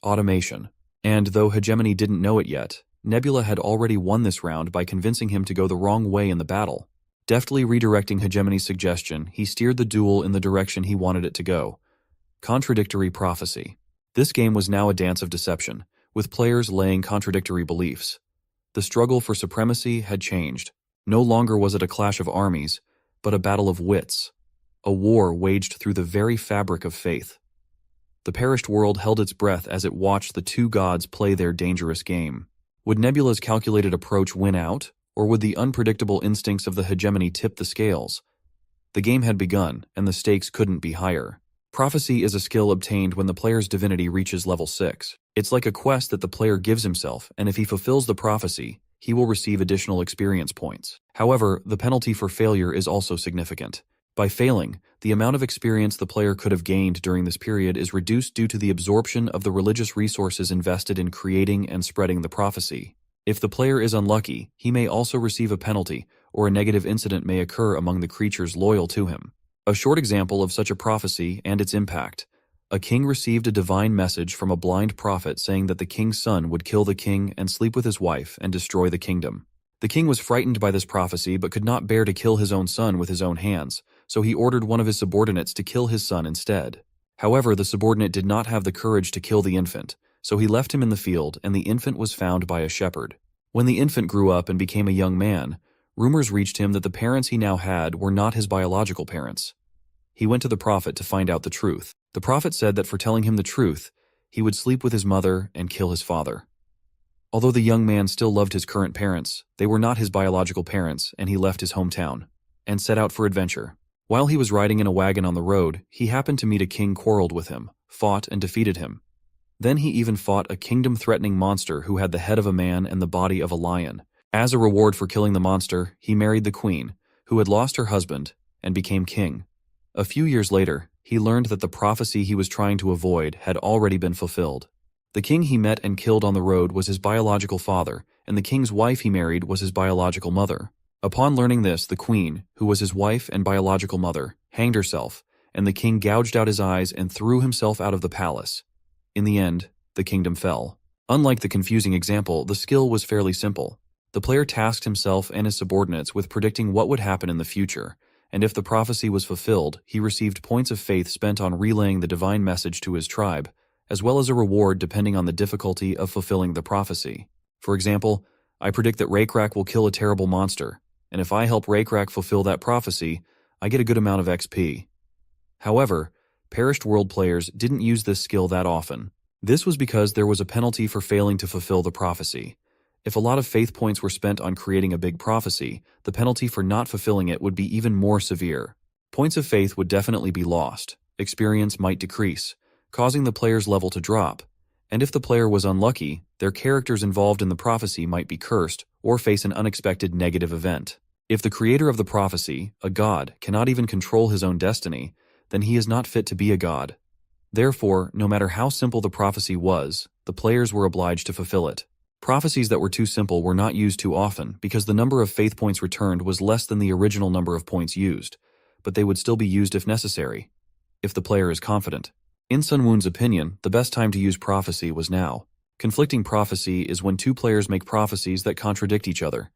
Speaker 1: automation. And though hegemony didn't know it yet, Nebula had already won this round by convincing him to go the wrong way in the battle. Deftly redirecting hegemony's suggestion, he steered the duel in the direction he wanted it to go. Contradictory prophecy. This game was now a dance of deception, with players laying contradictory beliefs. The struggle for supremacy had changed. No longer was it a clash of armies, but a battle of wits, a war waged through the very fabric of faith. The perished world held its breath as it watched the two gods play their dangerous game. Would Nebula's calculated approach win out, or would the unpredictable instincts of the hegemony tip the scales? The game had begun, and the stakes couldn't be higher. Prophecy is a skill obtained when the player's divinity reaches level 6. It's like a quest that the player gives himself, and if he fulfills the prophecy, he will receive additional experience points. However, the penalty for failure is also significant. By failing, the amount of experience the player could have gained during this period is reduced due to the absorption of the religious resources invested in creating and spreading the prophecy. If the player is unlucky, he may also receive a penalty, or a negative incident may occur among the creatures loyal to him. A short example of such a prophecy and its impact. A king received a divine message from a blind prophet saying that the king's son would kill the king and sleep with his wife and destroy the kingdom. The king was frightened by this prophecy but could not bear to kill his own son with his own hands, so he ordered one of his subordinates to kill his son instead. However, the subordinate did not have the courage to kill the infant, so he left him in the field and the infant was found by a shepherd. When the infant grew up and became a young man, rumors reached him that the parents he now had were not his biological parents. He went to the prophet to find out the truth. The prophet said that for telling him the truth, he would sleep with his mother and kill his father. Although the young man still loved his current parents, they were not his biological parents, and he left his hometown and set out for adventure. While he was riding in a wagon on the road, he happened to meet a king quarreled with him, fought and defeated him. Then he even fought a kingdom-threatening monster who had the head of a man and the body of a lion. As a reward for killing the monster, he married the queen, who had lost her husband, and became king. A few years later, he learned that the prophecy he was trying to avoid had already been fulfilled. The king he met and killed on the road was his biological father, and the king's wife he married was his biological mother. Upon learning this, the queen, who was his wife and biological mother, hanged herself, and the king gouged out his eyes and threw himself out of the palace. In the end, the kingdom fell. Unlike the confusing example, the skill was fairly simple. The player tasked himself and his subordinates with predicting what would happen in the future, and if the prophecy was fulfilled, he received points of faith spent on relaying the divine message to his tribe, as well as a reward depending on the difficulty of fulfilling the prophecy. For example, I predict that Rakrak will kill a terrible monster, and if I help Rakrak fulfill that prophecy, I get a good amount of XP. However, Perished World players didn't use this skill that often. This was because there was a penalty for failing to fulfill the prophecy. If a lot of faith points were spent on creating a big prophecy, the penalty for not fulfilling it would be even more severe. Points of faith would definitely be lost, experience might decrease, causing the player's level to drop, and if the player was unlucky, their characters involved in the prophecy might be cursed or face an unexpected negative event. If the creator of the prophecy, a god, cannot even control his own destiny, then he is not fit to be a god. Therefore, no matter how simple the prophecy was, the players were obliged to fulfill it. Prophecies that were too simple were not used too often because the number of faith points returned was less than the original number of points used, but they would still be used if necessary, if the player is confident. In Sun Woon's opinion, the best time to use prophecy was now. Conflicting prophecy is when two players make prophecies that contradict each other.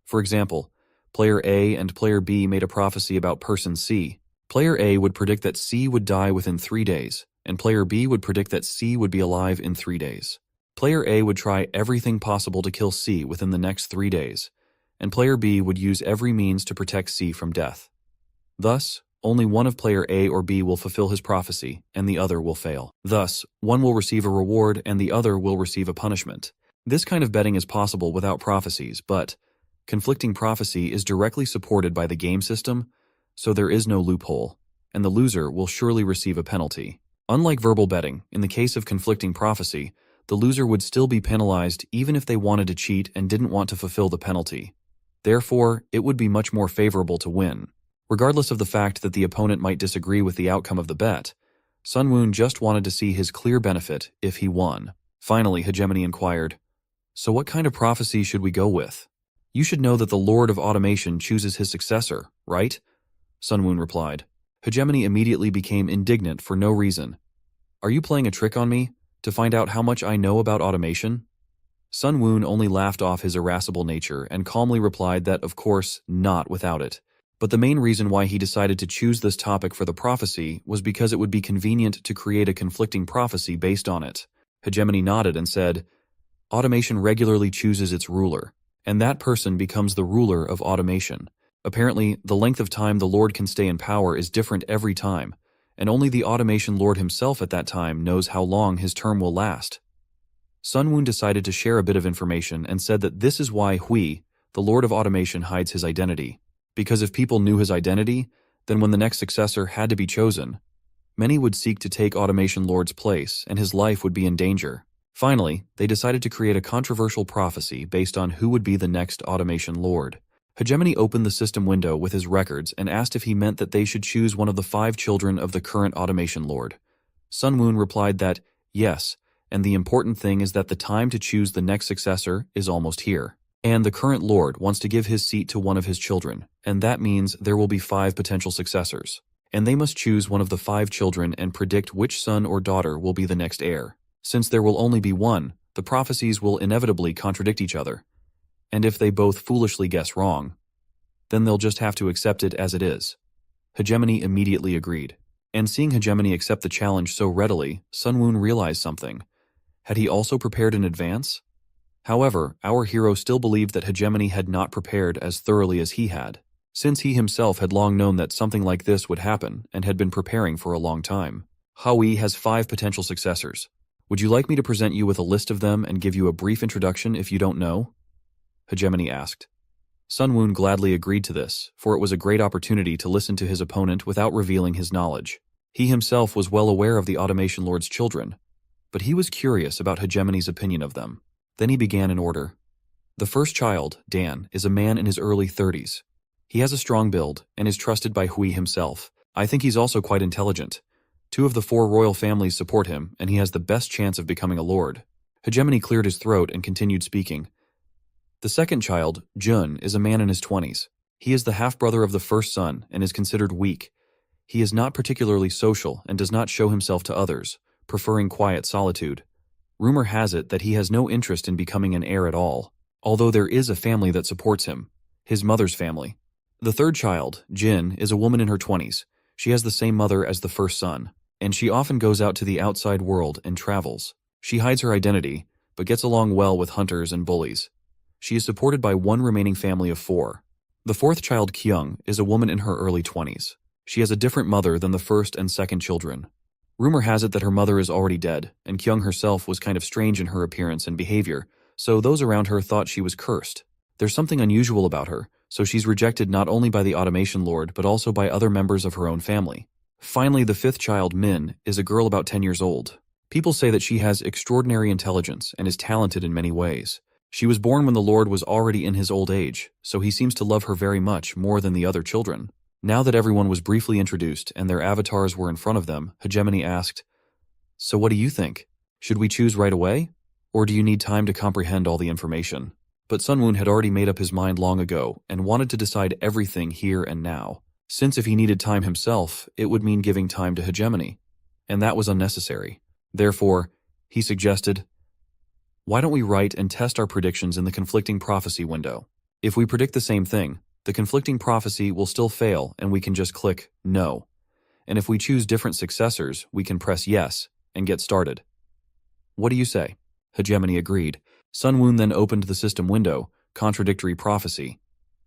Speaker 1: For example, player A and player B made a prophecy about person C. Player A would predict that C would die within 3 days, and player B would predict that C would be alive in 3 days. Player A would try everything possible to kill C within the next 3 days, and player B would use every means to protect C from death. Thus, only one of player A or B will fulfill his prophecy, and the other will fail. Thus, one will receive a reward and the other will receive a punishment. This kind of betting is possible without prophecies, but conflicting prophecy is directly supported by the game system, so there is no loophole, and the loser will surely receive a penalty. Unlike verbal betting, in the case of conflicting prophecy, the loser would still be penalized even if they wanted to cheat and didn't want to fulfill the penalty. Therefore, it would be much more favorable to win. Regardless of the fact that the opponent might disagree with the outcome of the bet, Sun Woon just wanted to see his clear benefit if he won. Finally, Hegemony inquired, "So what kind of prophecy should we go with? You should know that the Lord of Automation chooses his successor, right?" Sun Woon replied. Hegemony immediately became indignant for no reason. "Are you playing a trick on me? To find out how much I know about automation?" Sun Woon only laughed off his irascible nature and calmly replied that, of course, not without it. But the main reason why he decided to choose this topic for the prophecy was because it would be convenient to create a conflicting prophecy based on it. Hegemony nodded and said, "Automation regularly chooses its ruler, and that person becomes the ruler of automation. Apparently, the length of time the Lord can stay in power is different every time, and only the automation lord himself at that time knows how long his term will last." Sun Woon decided to share a bit of information and said that this is why Hui, the Lord of Automation, hides his identity. Because if people knew his identity, then when the next successor had to be chosen, many would seek to take Automation Lord's place and his life would be in danger. Finally, they decided to create a controversial prophecy based on who would be the next Automation Lord. Hegemony opened the system window with his records and asked if he meant that they should choose one of the 5 children of the current Automation Lord. Sun Woon replied that, yes, and the important thing is that the time to choose the next successor is almost here. And the current Lord wants to give his seat to one of his children, and that means there will be 5 potential successors. and they must choose one of the 5 children and predict which son or daughter will be the next heir. Since there will only be one, the prophecies will inevitably contradict each other, and if they both foolishly guess wrong, then they'll just have to accept it as it is. Hegemony immediately agreed, and seeing Hegemony accept the challenge so readily, Sunwoon realized something. Had he also prepared in advance? However, our hero still believed that Hegemony had not prepared as thoroughly as he had, since he himself had long known that something like this would happen and had been preparing for a long time. Hui has 5 potential successors. Would you like me to present you with a list of them and give you a brief introduction if you don't know? Hegemony asked. Sunwoon gladly agreed to this, for it was a great opportunity to listen to his opponent without revealing his knowledge. He himself was well aware of the Automation Lord's children, but he was curious about Hegemony's opinion of them. Then he began in order. The first child, Dan, is a man in his early 30s. He has a strong build and is trusted by Hui himself. I think he's also quite intelligent. 2 of the 4 royal families support him, and he has the best chance of becoming a lord. Hegemony cleared his throat and continued speaking. The second child, Jun, is a man in his 20s. He is the half-brother of the first son and is considered weak. He is not particularly social and does not show himself to others, preferring quiet solitude. Rumor has it that he has no interest in becoming an heir at all, although there is a family that supports him, his mother's family. The third child, Jin, is a woman in her 20s. She has the same mother as the first son, and she often goes out to the outside world and travels. She hides her identity, but gets along well with hunters and bullies. She is supported by 1 remaining family of 4. The fourth child, Kyung, is a woman in her early 20s. She has a different mother than the first and second children. Rumor has it that her mother is already dead, and Kyung herself was kind of strange in her appearance and behavior, so those around her thought she was cursed. There's something unusual about her, so she's rejected not only by the Automation Lord but also by other members of her own family. Finally, the 5th child, Min, is a girl about 10 years old. People say that she has extraordinary intelligence and is talented in many ways. She was born when the Lord was already in his old age, so he seems to love her very much, more than the other children. Now that everyone was briefly introduced and their avatars were in front of them, Hegemony asked, "So what do you think? Should we choose right away? Or do you need time to comprehend all the information?" But Sunwoon had already made up his mind long ago and wanted to decide everything here and now, since if he needed time himself, it would mean giving time to Hegemony, and that was unnecessary. Therefore, he suggested, "Why don't we write and test our predictions in the conflicting prophecy window? If we predict the same thing, the conflicting prophecy will still fail and we can just click no. And if we choose different successors, we can press yes and get started. What do you say?" Hegemony agreed. Sunwoon then opened the system window, Contradictory Prophecy.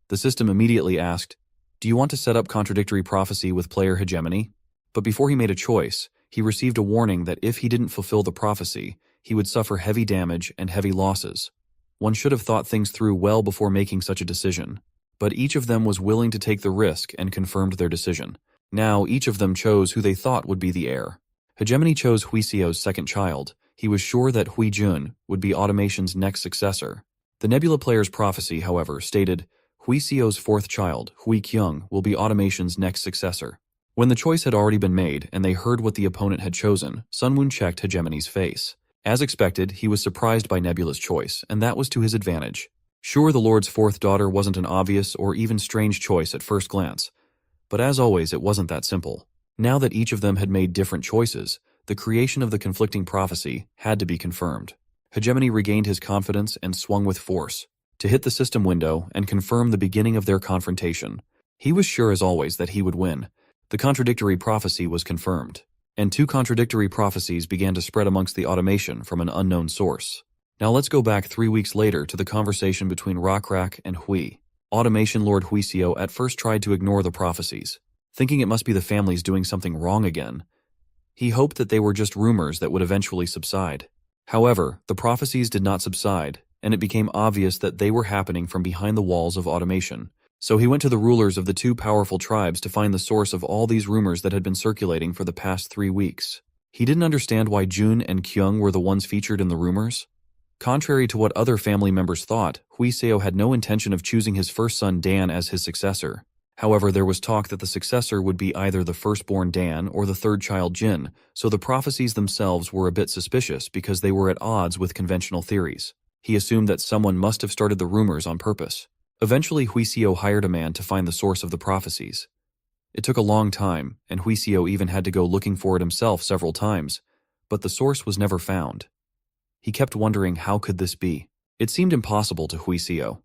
Speaker 1: The system immediately asked, "Do you want to set up Contradictory Prophecy with player Hegemony?" But before he made a choice, he received a warning that if he didn't fulfill the prophecy, he would suffer heavy damage and heavy losses. One should have thought things through well before making such a decision. But each of them was willing to take the risk and confirmed their decision. Now each of them chose who they thought would be the heir. Hegemony chose Huiseo's second child. He was sure that Hui Jun would be Automation's next successor. The Nebula player's prophecy, however, stated, Huiseo's fourth child, Hui Kyung, will be Automation's next successor. When the choice had already been made and they heard what the opponent had chosen, Sunwoon checked Hegemony's face. As expected, he was surprised by Nebula's choice, and that was to his advantage. Sure, the Lord's fourth daughter wasn't an obvious or even strange choice at first glance, but as always, it wasn't that simple. Now that each of them had made different choices, the creation of the conflicting prophecy had to be confirmed. Hegemony regained his confidence and swung with force to hit the system window and confirm the beginning of their confrontation. He was sure as always that he would win. The contradictory prophecy was confirmed, and 2 contradictory prophecies began to spread amongst the automation from an unknown source. Now let's go back 3 weeks later to the conversation between Rockrak and Hui. Automation Lord Huiseo at first tried to ignore the prophecies, thinking it must be the families doing something wrong again. He hoped that they were just rumors that would eventually subside. However, the prophecies did not subside, and it became obvious that they were happening from behind the walls of automation. So he went to the rulers of the 2 powerful tribes to find the source of all these rumors that had been circulating for the past 3 weeks. He didn't understand why Jun and Kyung were the ones featured in the rumors. Contrary to what other family members thought, Huiseo had no intention of choosing his first son Dan as his successor. However, there was talk that the successor would be either the firstborn Dan or the third child Jin, so the prophecies themselves were a bit suspicious because they were at odds with conventional theories. He assumed that someone must have started the rumors on purpose. Eventually, Huiseo hired a man to find the source of the prophecies. It took a long time, and Huiseo even had to go looking for it himself several times, but the source was never found. He kept wondering how could this be. It seemed impossible to Huiseo.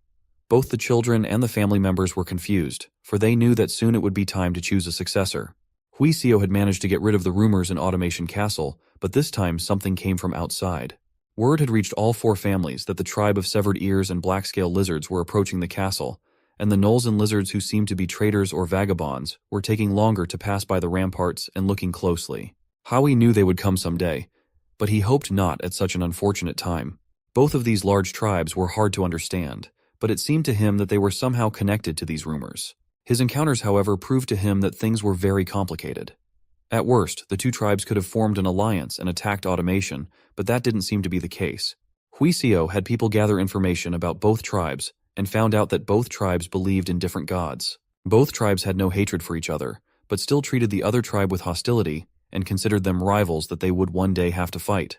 Speaker 1: Both the children and the family members were confused, for they knew that soon it would be time to choose a successor. Huiseo had managed to get rid of the rumors in Automation Castle, but this time something came from outside. Word had reached all 4 families that the tribe of severed ears and black-scale lizards were approaching the castle, and the gnolls and lizards who seemed to be traitors or vagabonds were taking longer to pass by the ramparts and looking closely. Howie knew they would come someday, but he hoped not at such an unfortunate time. Both of these large tribes were hard to understand, but it seemed to him that they were somehow connected to these rumors. His encounters, however, proved to him that things were very complicated. At worst, the 2 tribes could have formed an alliance and attacked Automation, but that didn't seem to be the case. Huiseo had people gather information about both tribes and found out that both tribes believed in different gods. Both tribes had no hatred for each other, but still treated the other tribe with hostility and considered them rivals that they would one day have to fight.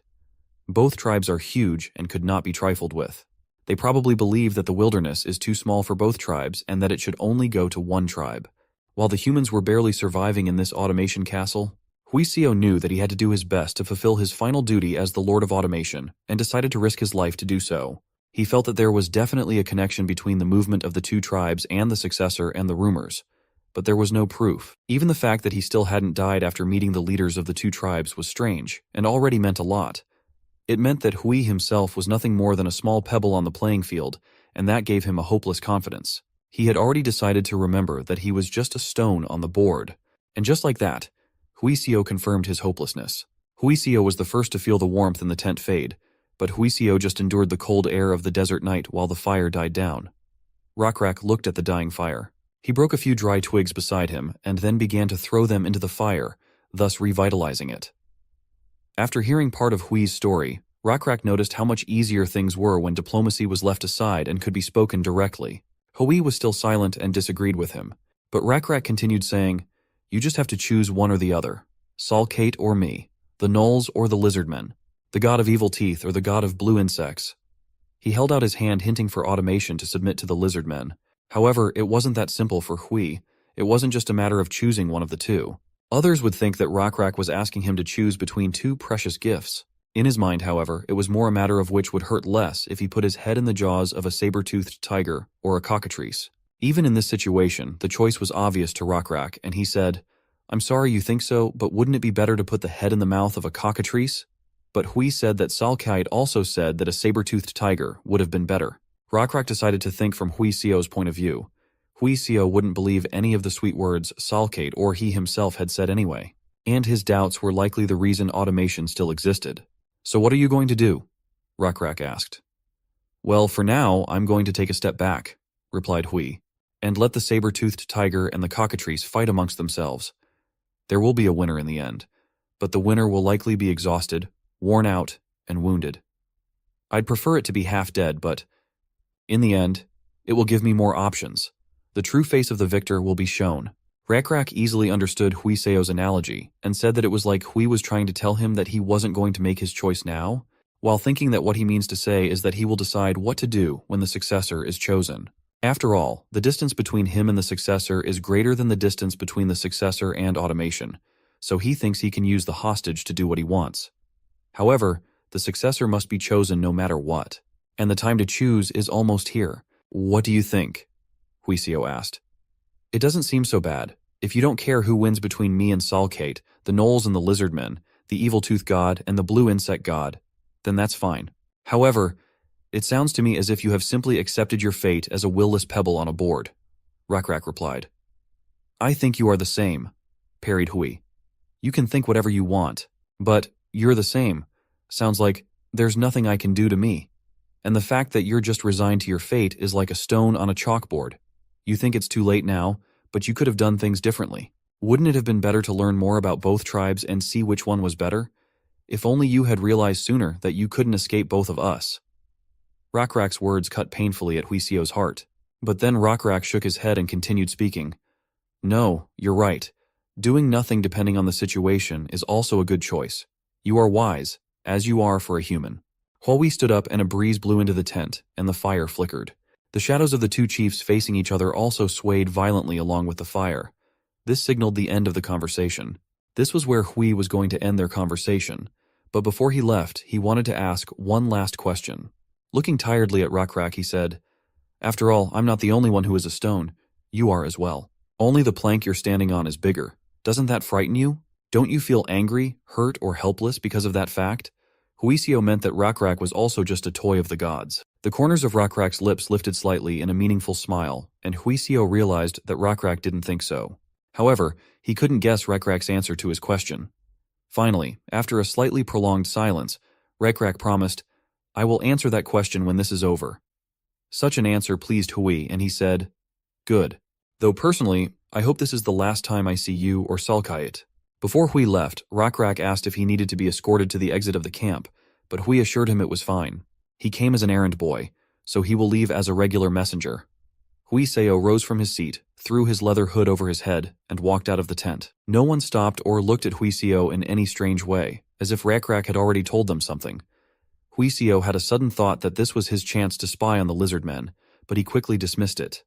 Speaker 1: Both tribes are huge and could not be trifled with. They probably believe that the wilderness is too small for both tribes and that it should only go to one tribe. While the humans were barely surviving in this Automation Castle, Huiseo knew that he had to do his best to fulfill his final duty as the Lord of Automation and decided to risk his life to do so. He felt that there was definitely a connection between the movement of the 2 tribes and the successor and the rumors, but there was no proof. Even the fact that he still hadn't died after meeting the leaders of the 2 tribes was strange and already meant a lot. It meant that Hui himself was nothing more than a small pebble on the playing field, and that gave him a hopeless confidence. He had already decided to remember that he was just a stone on the board. And just like that, Huiseo confirmed his hopelessness. Huiseo was the first to feel the warmth in the tent fade, but Huiseo just endured the cold air of the desert night while the fire died down. Rakrak looked at the dying fire. He broke a few dry twigs beside him and then began to throw them into the fire, thus revitalizing it. After hearing part of Hui's story, Rakrak noticed how much easier things were when diplomacy was left aside and could be spoken directly. Hui was still silent and disagreed with him, but Rakrak continued saying, "You just have to choose one or the other. Salkate or me, the gnolls or the Lizardmen, the god of evil teeth or the god of blue insects." He held out his hand hinting for Automation to submit to the Lizardmen. However, it wasn't that simple for Hui. It wasn't just a matter of choosing one of the 2. Others would think that Rakrak was asking him to choose between 2 precious gifts. In his mind, however, it was more a matter of which would hurt less if he put his head in the jaws of a saber-toothed tiger or a cockatrice. Even in this situation, the choice was obvious to Rakrak, and he said, "I'm sorry you think so, but wouldn't it be better to put the head in the mouth of a cockatrice?" But Hui said that Salkite also said that a saber-toothed tiger would have been better. Rakrak decided to think from Huiseo's point of view. Huiseo wouldn't believe any of the sweet words Salkate or he himself had said anyway, and his doubts were likely the reason Automation still existed. "So what are you going to do?" Rakrak asked. "Well, for now, I'm going to take a step back," replied Hui, "and let the saber-toothed tiger and the cockatrice fight amongst themselves. There will be a winner in the end, but the winner will likely be exhausted, worn out, and wounded. I'd prefer it to be half dead, but in the end, it will give me more options. The true face of the victor will be shown." Rakrak easily understood Huiseo's analogy and said that it was like Hui was trying to tell him that he wasn't going to make his choice now, while thinking that what he means to say is that he will decide what to do when the successor is chosen. After all, the distance between him and the successor is greater than the distance between the successor and Automation, so he thinks he can use the hostage to do what he wants. However, the successor must be chosen no matter what, and the time to choose is almost here. "What do you think?" Huiseo asked. "It doesn't seem so bad. If you don't care who wins between me and Salkate, the gnolls and the Lizardmen, the evil tooth god and the blue insect god, then that's fine. However, it sounds to me as if you have simply accepted your fate as a will-less pebble on a board," Rakrak replied. "I think you are the same," parried Hui. "You can think whatever you want, but you're the same sounds like there's nothing I can do to me. And the fact that you're just resigned to your fate is like a stone on a chalkboard. You think it's too late now, but you could have done things differently. Wouldn't it have been better to learn more about both tribes and see which one was better? If only you had realized sooner that you couldn't escape both of us." Rakrak's words cut painfully at Huiseo's heart. But then Rakrak shook his head and continued speaking. "No, you're right. Doing nothing depending on the situation is also a good choice. You are wise, as you are for a human." Hui stood up and a breeze blew into the tent, and the fire flickered. The shadows of the 2 chiefs facing each other also swayed violently along with the fire. This signaled the end of the conversation. This was where Hui was going to end their conversation. But before he left, he wanted to ask one last question. Looking tiredly at Rakrak, he said, "After all, I'm not the only one who is a stone. You are as well. Only the plank you're standing on is bigger. Doesn't that frighten you? Don't you feel angry, hurt, or helpless because of that fact?" Huisio meant that Rakrak was also just a toy of the gods. The corners of Rakrak's lips lifted slightly in a meaningful smile, and Huisio realized that Rakrak didn't think so. However, he couldn't guess Rakrak's answer to his question. Finally, after a slightly prolonged silence, Rakrak promised, "I will answer that question when this is over." Such an answer pleased Hui, and he said, "Good. Though personally, I hope this is the last time I see you or Salkait." Before Hui left, Rakrak asked if he needed to be escorted to the exit of the camp, but Hui assured him it was fine. He came as an errand boy, so he will leave as a regular messenger. Huiseo rose from his seat, threw his leather hood over his head, and walked out of the tent. No one stopped or looked at Huiseo in any strange way, as if Rakrak had already told them something. Huiseo had a sudden thought that this was his chance to spy on the Lizardmen, but he quickly dismissed it.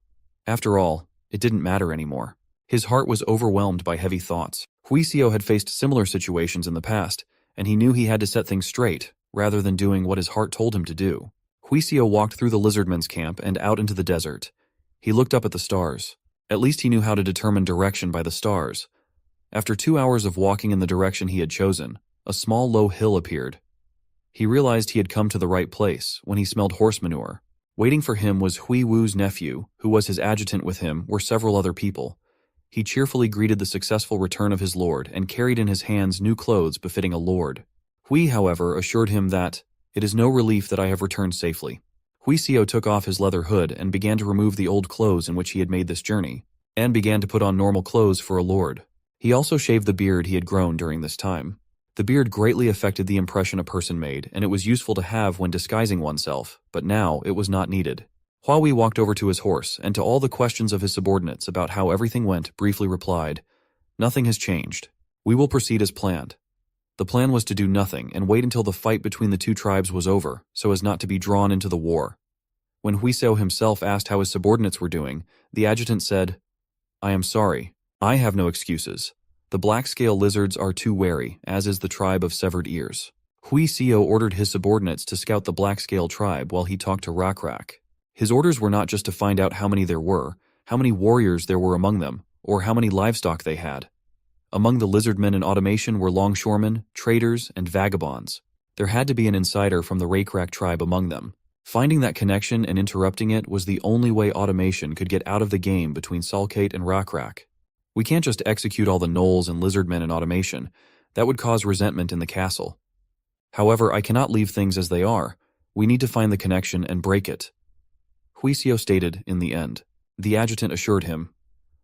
Speaker 1: After all, it didn't matter anymore. His heart was overwhelmed by heavy thoughts. Huiseo had faced similar situations in the past, and he knew he had to set things straight, rather than doing what his heart told him to do. Huiseo walked through the Lizardmen's camp and out into the desert. He looked up at the stars. At least he knew how to determine direction by the stars. After 2 hours of walking in the direction he had chosen, a small low hill appeared. He realized he had come to the right place when he smelled horse manure. Waiting for him was Hui Wu's nephew, who was his adjutant. With him were several other people. He cheerfully greeted the successful return of his lord and carried in his hands new clothes befitting a lord. Hui, however, assured him that, "It is no relief that I have returned safely." Huiseo took off his leather hood and began to remove the old clothes in which he had made this journey, and began to put on normal clothes for a lord. He also shaved the beard he had grown during this time. The beard greatly affected the impression a person made, and it was useful to have when disguising oneself, but now it was not needed. Huawei walked over to his horse, and to all the questions of his subordinates about how everything went, briefly replied, "Nothing has changed. We will proceed as planned." The plan was to do nothing and wait until the fight between the two tribes was over, so as not to be drawn into the war. When Huiseo himself asked how his subordinates were doing, the adjutant said, "I am sorry. I have no excuses. The black-scale lizards are too wary, as is the tribe of severed ears." Huiseo ordered his subordinates to scout the black-scale tribe while he talked to Rakrak. His orders were not just to find out how many there were, how many warriors there were among them, or how many livestock they had. Among the Lizardmen in automation were longshoremen, traders, and vagabonds. There had to be an insider from the Rakrak tribe among them. Finding that connection and interrupting it was the only way automation could get out of the game between Salkait and Rakrak. We can't just execute all the gnolls and Lizardmen in automation. That would cause resentment in the castle. However, I cannot leave things as they are. We need to find the connection and break it. Huiseo stated in the end. The adjutant assured him,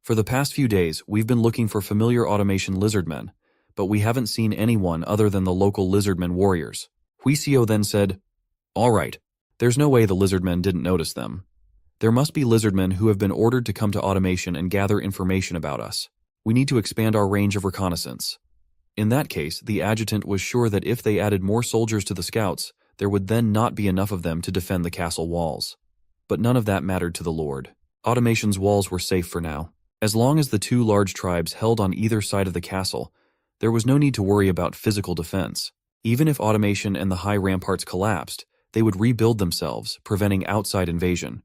Speaker 1: "For the past few days, we've been looking for familiar automation Lizardmen, but we haven't seen anyone other than the local Lizardmen warriors." Huiseo then said, "All right, there's no way the Lizardmen didn't notice them. There must be Lizardmen who have been ordered to come to automation and gather information about us. We need to expand our range of reconnaissance." In that case, the adjutant was sure that if they added more soldiers to the scouts, there would then not be enough of them to defend the castle walls. But none of that mattered to the Lord. Automation's walls were safe for now. As long as the two large tribes held on either side of the castle, there was no need to worry about physical defense. Even if automation and the high ramparts collapsed, they would rebuild themselves, preventing outside invasion.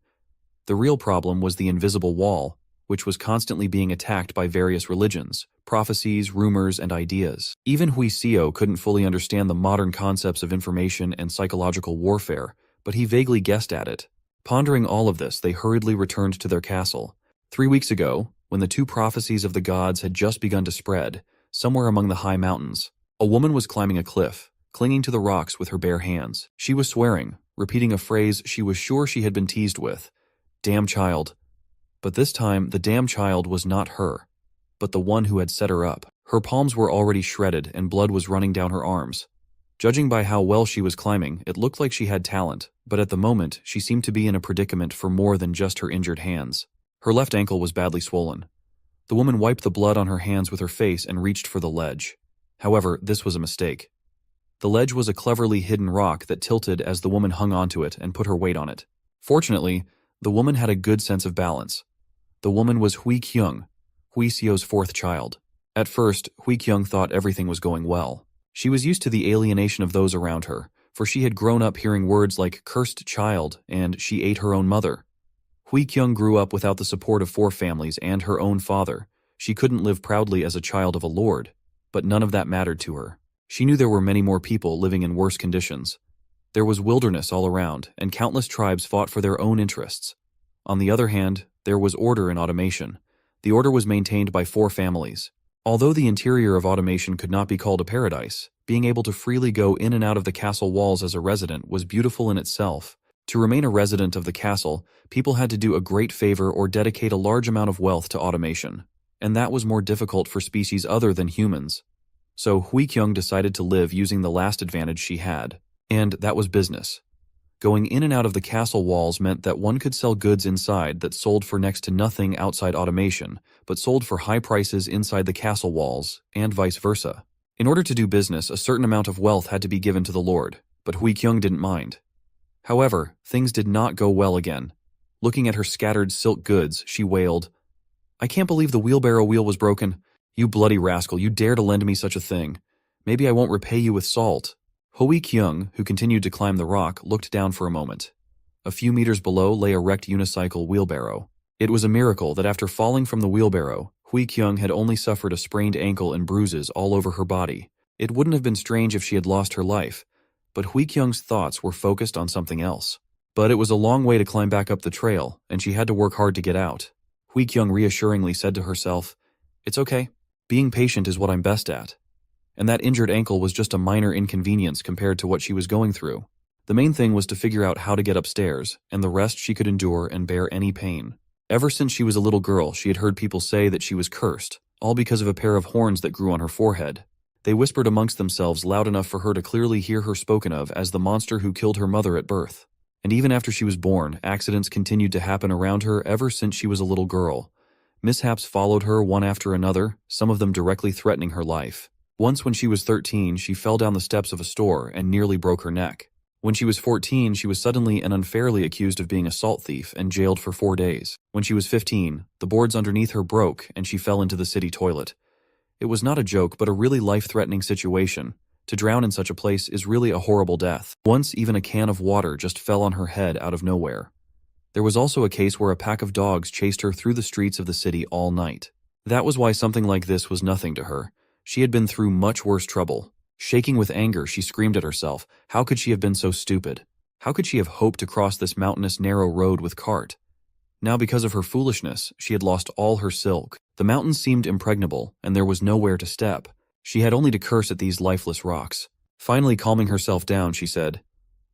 Speaker 1: The real problem was the invisible wall, which was constantly being attacked by various religions, prophecies, rumors, and ideas. Even Huiseo couldn't fully understand the modern concepts of information and psychological warfare, but he vaguely guessed at it. Pondering all of this, they hurriedly returned to their castle. 3 weeks ago, when the two prophecies of the gods had just begun to spread, somewhere among the high mountains, a woman was climbing a cliff, clinging to the rocks with her bare hands. She was swearing, repeating a phrase she was sure she had been teased with, "Damn child." But this time, the damn child was not her, but the one who had set her up. Her palms were already shredded and blood was running down her arms. Judging by how well she was climbing, it looked like she had talent, but at the moment, she seemed to be in a predicament for more than just her injured hands. Her left ankle was badly swollen. The woman wiped the blood on her hands with her face and reached for the ledge. However, this was a mistake. The ledge was a cleverly hidden rock that tilted as the woman hung onto it and put her weight on it. Fortunately, the woman had a good sense of balance. The woman was Hui Kyung, Hui Xiu's fourth child. At first, Hui Kyung thought everything was going well. She was used to the alienation of those around her, for she had grown up hearing words like cursed child and she ate her own mother. Hui Kyung grew up without the support of 4 families and her own father. She couldn't live proudly as a child of a lord, but none of that mattered to her. She knew there were many more people living in worse conditions. There was wilderness all around, and countless tribes fought for their own interests. On the other hand, there was order in automation. The order was maintained by 4 families. Although the interior of automation could not be called a paradise, being able to freely go in and out of the castle walls as a resident was beautiful in itself. To remain a resident of the castle, people had to do a great favor or dedicate a large amount of wealth to automation, and that was more difficult for species other than humans. So Hui Kyung decided to live using the last advantage she had, and that was business. Going in and out of the castle walls meant that one could sell goods inside that sold for next to nothing outside automation, but sold for high prices inside the castle walls, and vice versa. In order to do business, a certain amount of wealth had to be given to the lord, but Hui Kyung didn't mind. However, things did not go well again. Looking at her scattered silk goods, she wailed, "I can't believe the wheelbarrow wheel was broken. You bloody rascal, you dare to lend me such a thing. Maybe I won't repay you with salt." Hui Kyung, who continued to climb the rock, looked down for a moment. A few meters below lay a wrecked unicycle wheelbarrow. It was a miracle that after falling from the wheelbarrow, Hui Kyung had only suffered a sprained ankle and bruises all over her body. It wouldn't have been strange if she had lost her life, but Hui Kyung's thoughts were focused on something else. But it was a long way to climb back up the trail, and she had to work hard to get out. Hui Kyung reassuringly said to herself, "It's okay. Being patient is what I'm best at." And that injured ankle was just a minor inconvenience compared to what she was going through. The main thing was to figure out how to get upstairs, and the rest she could endure and bear any pain. Ever since she was a little girl, she had heard people say that she was cursed, all because of a pair of horns that grew on her forehead. They whispered amongst themselves loud enough for her to clearly hear her spoken of as the monster who killed her mother at birth. And even after she was born, accidents continued to happen around her ever since she was a little girl. Mishaps followed her one after another, some of them directly threatening her life. Once when she was 13, she fell down the steps of a store and nearly broke her neck. When she was 14, she was suddenly and unfairly accused of being a salt thief and jailed for 4 days. When she was 15, the boards underneath her broke and she fell into the city toilet. It was not a joke, but a really life-threatening situation. To drown in such a place is really a horrible death. Once even a can of water just fell on her head out of nowhere. There was also a case where a pack of dogs chased her through the streets of the city all night. That was why something like this was nothing to her. She had been through much worse trouble. Shaking with anger, she screamed at herself. How could she have been so stupid? How could she have hoped to cross this mountainous narrow road with cart? Now because of her foolishness, she had lost all her silk. The mountains seemed impregnable, and there was nowhere to step. She had only to curse at these lifeless rocks. Finally calming herself down, she said,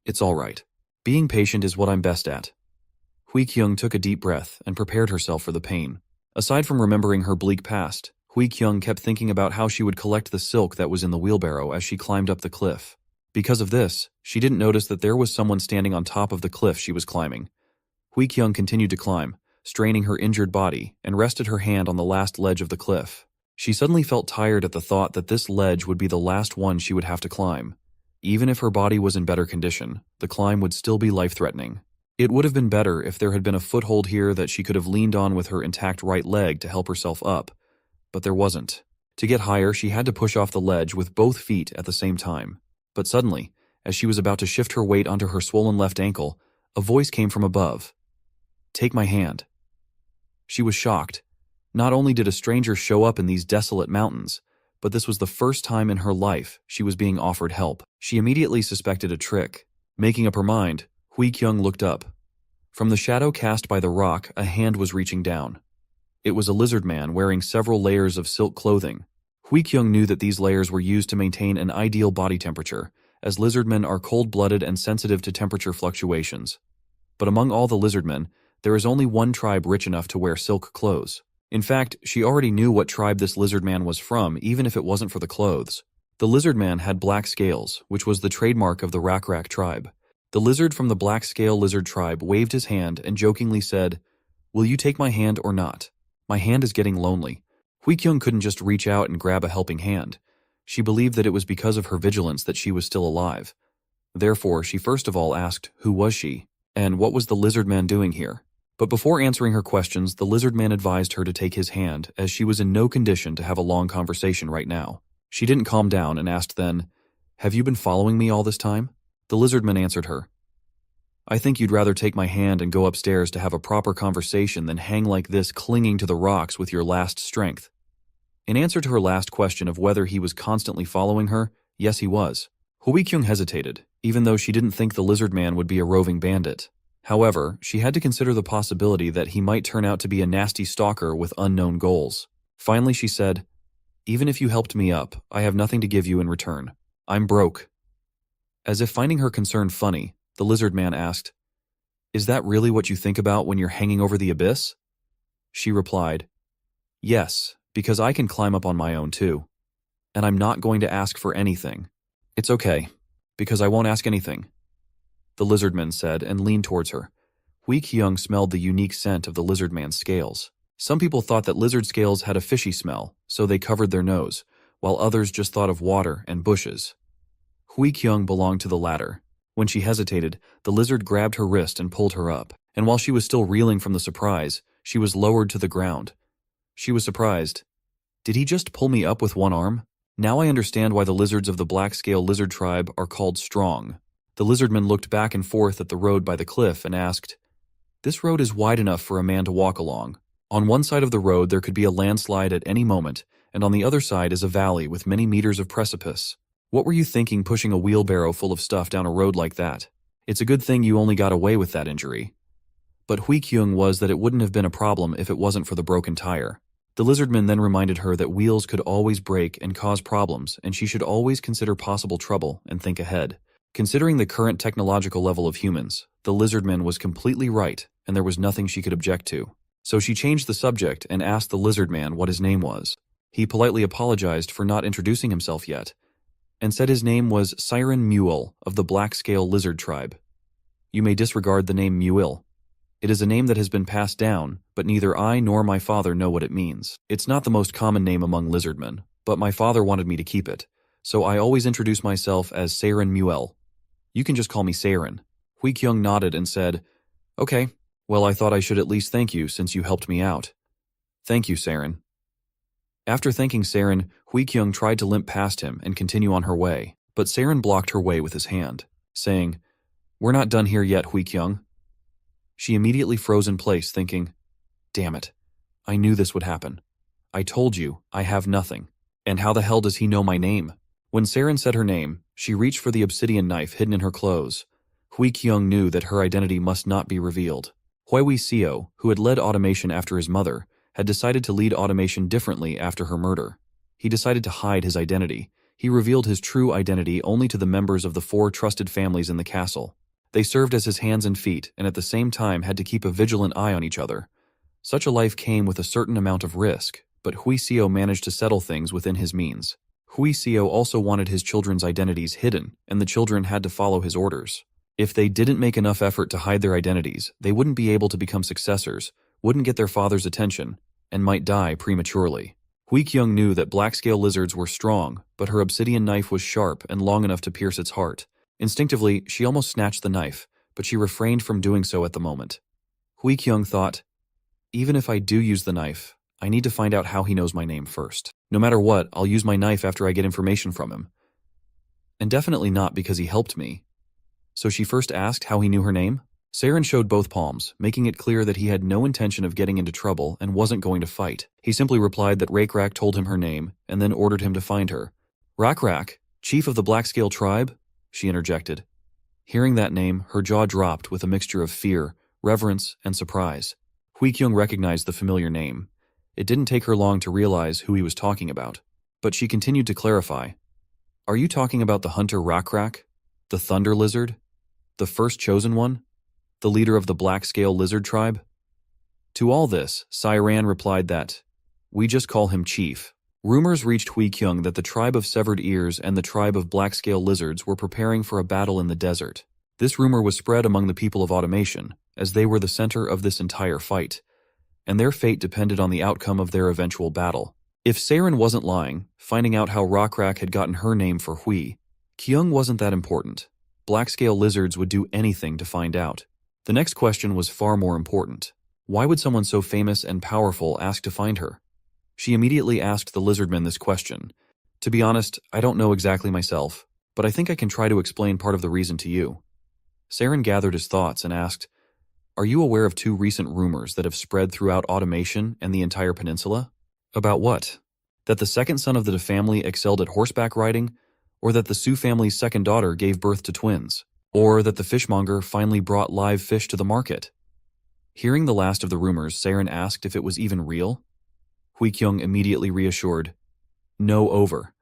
Speaker 1: "It's all right. Being patient is what I'm best at." Hui Kyung took a deep breath and prepared herself for the pain. Aside from remembering her bleak past, Hui Kyung kept thinking about how she would collect the silk that was in the wheelbarrow as she climbed up the cliff. Because of this, she didn't notice that there was someone standing on top of the cliff she was climbing. Hui Kyung continued to climb, straining her injured body, and rested her hand on the last ledge of the cliff. She suddenly felt tired at the thought that this ledge would be the last one she would have to climb. Even if her body was in better condition, the climb would still be life-threatening. It would have been better if there had been a foothold here that she could have leaned on with her intact right leg to help herself up, but there wasn't. To get higher, she had to push off the ledge with both feet at the same time. But suddenly, as she was about to shift her weight onto her swollen left ankle, a voice came from above. "Take my hand." She was shocked. Not only did a stranger show up in these desolate mountains, but this was the first time in her life she was being offered help. She immediately suspected a trick. Making up her mind, Hui Kyung looked up. From the shadow cast by the rock, a hand was reaching down. It was a lizardman wearing several layers of silk clothing. Hui Kyung knew that these layers were used to maintain an ideal body temperature, as lizardmen are cold-blooded and sensitive to temperature fluctuations. But among all the lizardmen, there is only one tribe rich enough to wear silk clothes. In fact, she already knew what tribe this lizardman was from, even if it wasn't for the clothes. The lizardman had black scales, which was the trademark of the Rak tribe. The lizard from the black scale lizard tribe waved his hand and jokingly said, "Will you take my hand or not? My hand is getting lonely." Hui Kyung couldn't just reach out and grab a helping hand. She believed that it was because of her vigilance that she was still alive. Therefore, she first of all asked, who was she? And what was the lizard man doing here? But before answering her questions, the Lizardman advised her to take his hand, as she was in no condition to have a long conversation right now. She didn't calm down and asked then, "Have you been following me all this time?" The Lizardman answered her, "I think you'd rather take my hand and go upstairs to have a proper conversation than hang like this clinging to the rocks with your last strength." In answer to her last question of whether he was constantly following her, yes he was. Hui-kyung hesitated, even though she didn't think the Lizardman would be a roving bandit. However, she had to consider the possibility that he might turn out to be a nasty stalker with unknown goals. Finally she said, "Even if you helped me up, I have nothing to give you in return. I'm broke." As if finding her concern funny, the Lizardman asked, "Is that really what you think about when you're hanging over the abyss?" She replied, "Yes, because I can climb up on my own too. And I'm not going to ask for anything." "It's okay, because I won't ask anything," the Lizardman said and leaned towards her. Hui-kyung smelled the unique scent of the Lizardman's scales. Some people thought that lizard scales had a fishy smell, so they covered their nose, while others just thought of water and bushes. Hui-kyung belonged to the latter. When she hesitated, the lizard grabbed her wrist and pulled her up, and while she was still reeling from the surprise, she was lowered to the ground. She was surprised. "Did he just pull me up with one arm? Now I understand why the lizards of the black-scale lizard tribe are called strong." The Lizardman looked back and forth at the road by the cliff and asked, "This road is wide enough for a man to walk along. On one side of the road there could be a landslide at any moment, and on the other side is a valley with many meters of precipice. What were you thinking pushing a wheelbarrow full of stuff down a road like that? It's a good thing you only got away with that injury." But Hui-kyung was that it wouldn't have been a problem if it wasn't for the broken tire. The Lizardman then reminded her that wheels could always break and cause problems, and she should always consider possible trouble and think ahead. Considering the current technological level of humans, the Lizardman was completely right, and there was nothing she could object to. So she changed the subject and asked the Lizardman what his name was. He politely apologized for not introducing himself yet, and said his name was Siren Mule of the Black-Scale Lizard Tribe. "You may disregard the name Mule. It is a name that has been passed down, but neither I nor my father know what it means. It's not the most common name among lizardmen, but my father wanted me to keep it, so I always introduce myself as Siren Mule. You can just call me Siren." Hui-kyung nodded and said, "Okay, well I thought I should at least thank you since you helped me out." "Thank you, Siren." After thanking Siren, Hui-kyung tried to limp past him and continue on her way, but Siren blocked her way with his hand, saying, "We're not done here yet, Hui-kyung." She immediately froze in place, thinking, "Damn it, I knew this would happen. I told you, I have nothing. And how the hell does he know my name?" When Siren said her name, she reached for the obsidian knife hidden in her clothes. Hui-kyung knew that her identity must not be revealed. Hui-seo, who had led automation after his mother, had decided to lead automation differently after her murder. He decided to hide his identity. He revealed his true identity only to the members of the 4 trusted families in the castle. They served as his hands and feet, and at the same time had to keep a vigilant eye on each other. Such a life came with a certain amount of risk, but Hui-seo managed to settle things within his means. Hui-seo also wanted his children's identities hidden, and the children had to follow his orders. If they didn't make enough effort to hide their identities, they wouldn't be able to become successors, wouldn't get their father's attention, and might die prematurely. Hui-kyung knew that black-scale lizards were strong, but her obsidian knife was sharp and long enough to pierce its heart. Instinctively, she almost snatched the knife, but she refrained from doing so at the moment. Hui-kyung thought, "Even if I do use the knife, I need to find out how he knows my name first. No matter what, I'll use my knife after I get information from him. And definitely not because he helped me." So she first asked how he knew her name. Siren showed both palms, making it clear that he had no intention of getting into trouble and wasn't going to fight. He simply replied that Rakrak told him her name, and then ordered him to find her. "Rakrak, chief of the Black-Scale tribe?" she interjected. Hearing that name, her jaw dropped with a mixture of fear, reverence, and surprise. Hui-kyung recognized the familiar name. It didn't take her long to realize who he was talking about, but she continued to clarify. "Are you talking about the hunter Rakrak? The thunder lizard? The first chosen one? The leader of the Black-Scale Lizard tribe?" To all this, Siren replied that, "We just call him Chief." Rumors reached Hui-kyung that the tribe of Severed Ears and the tribe of Black-Scale Lizards were preparing for a battle in the desert. This rumor was spread among the people of automation, as they were the center of this entire fight, and their fate depended on the outcome of their eventual battle. If Siren wasn't lying, finding out how Rakrak had gotten her name for Hui-kyung wasn't that important. Black-Scale Lizards would do anything to find out. The next question was far more important. Why would someone so famous and powerful ask to find her? She immediately asked the Lizardmen this question. To be honest, I don't know exactly myself, but I think I can try to explain part of the reason to you. Saren gathered his thoughts and asked, Are you aware of 2 recent rumors that have spread throughout automation and the entire peninsula? About what? That the second son of the De family excelled at horseback riding, or that the Su family's second daughter gave birth to twins, or that the fishmonger finally brought live fish to the market. Hearing the last of the rumors, Saren asked if it was even real. Hui-kyung immediately reassured, No, over.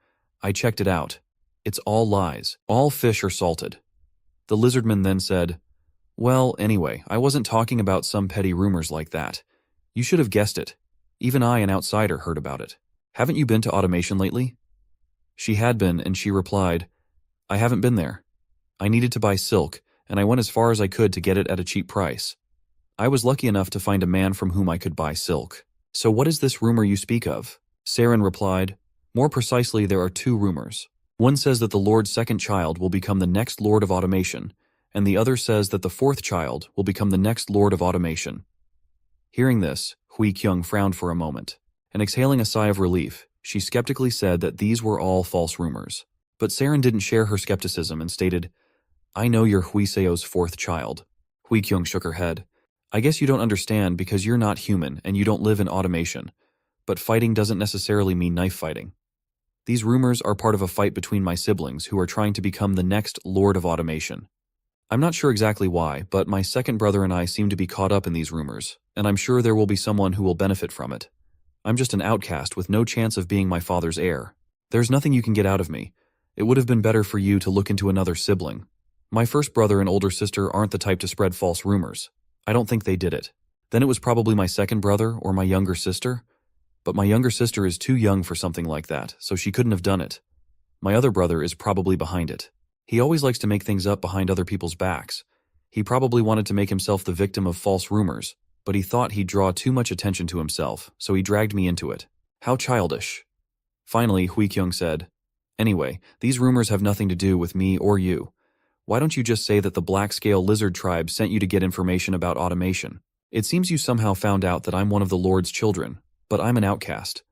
Speaker 1: I checked it out. It's all lies. All fish are salted. The Lizardman then said, Well, anyway, I wasn't talking about some petty rumors like that. You should have guessed it. Even I, an outsider, heard about it. Haven't you been to automation lately? She had been, and she replied, I haven't been there. I needed to buy silk, and I went as far as I could to get it at a cheap price. I was lucky enough to find a man from whom I could buy silk. So what is this rumor you speak of? Saren replied, More precisely, there are 2 rumors. One says that the Lord's second child will become the next Lord of Automation, and the other says that the 4th child will become the next Lord of Automation. Hearing this, Hui-kyung frowned for a moment, and exhaling a sigh of relief, she skeptically said that these were all false rumors. But Saren didn't share her skepticism and stated, I know you're Huiseo's 4th child. Hui-kyung shook her head. I guess you don't understand because you're not human and you don't live in automation. But fighting doesn't necessarily mean knife fighting. These rumors are part of a fight between my siblings who are trying to become the next Lord of Automation. I'm not sure exactly why, but my second brother and I seem to be caught up in these rumors, and I'm sure there will be someone who will benefit from it. I'm just an outcast with no chance of being my father's heir. There's nothing you can get out of me. It would have been better for you to look into another sibling. My first brother and older sister aren't the type to spread false rumors. I don't think they did it. Then it was probably my second brother or my younger sister. But my younger sister is too young for something like that, so she couldn't have done it. My other brother is probably behind it. He always likes to make things up behind other people's backs. He probably wanted to make himself the victim of false rumors, but he thought he'd draw too much attention to himself, so he dragged me into it. How childish. Finally, Hui-kyung said, Anyway, these rumors have nothing to do with me or you. Why don't you just say that the black-scale lizard tribe sent you to get information about automation? It seems you somehow found out that I'm one of the Lord's children, but I'm an outcast.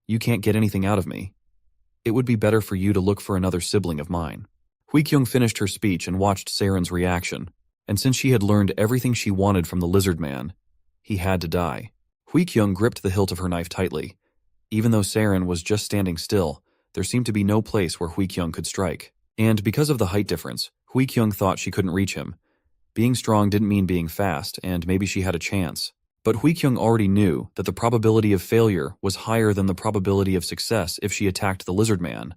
Speaker 1: You can't get anything out of me. It would be better for you to look for another sibling of mine. Hui-kyung finished her speech and watched Saren's reaction, and since she had learned everything she wanted from the lizard man, he had to die. Hui-kyung gripped the hilt of her knife tightly. Even though Saren was just standing still, there seemed to be no place where Hui-kyung could strike. And because of the height difference, Hui-kyung thought she couldn't reach him. Being strong didn't mean being fast, and maybe she had a chance. But Hui-kyung already knew that the probability of failure was higher than the probability of success if she attacked the lizard man.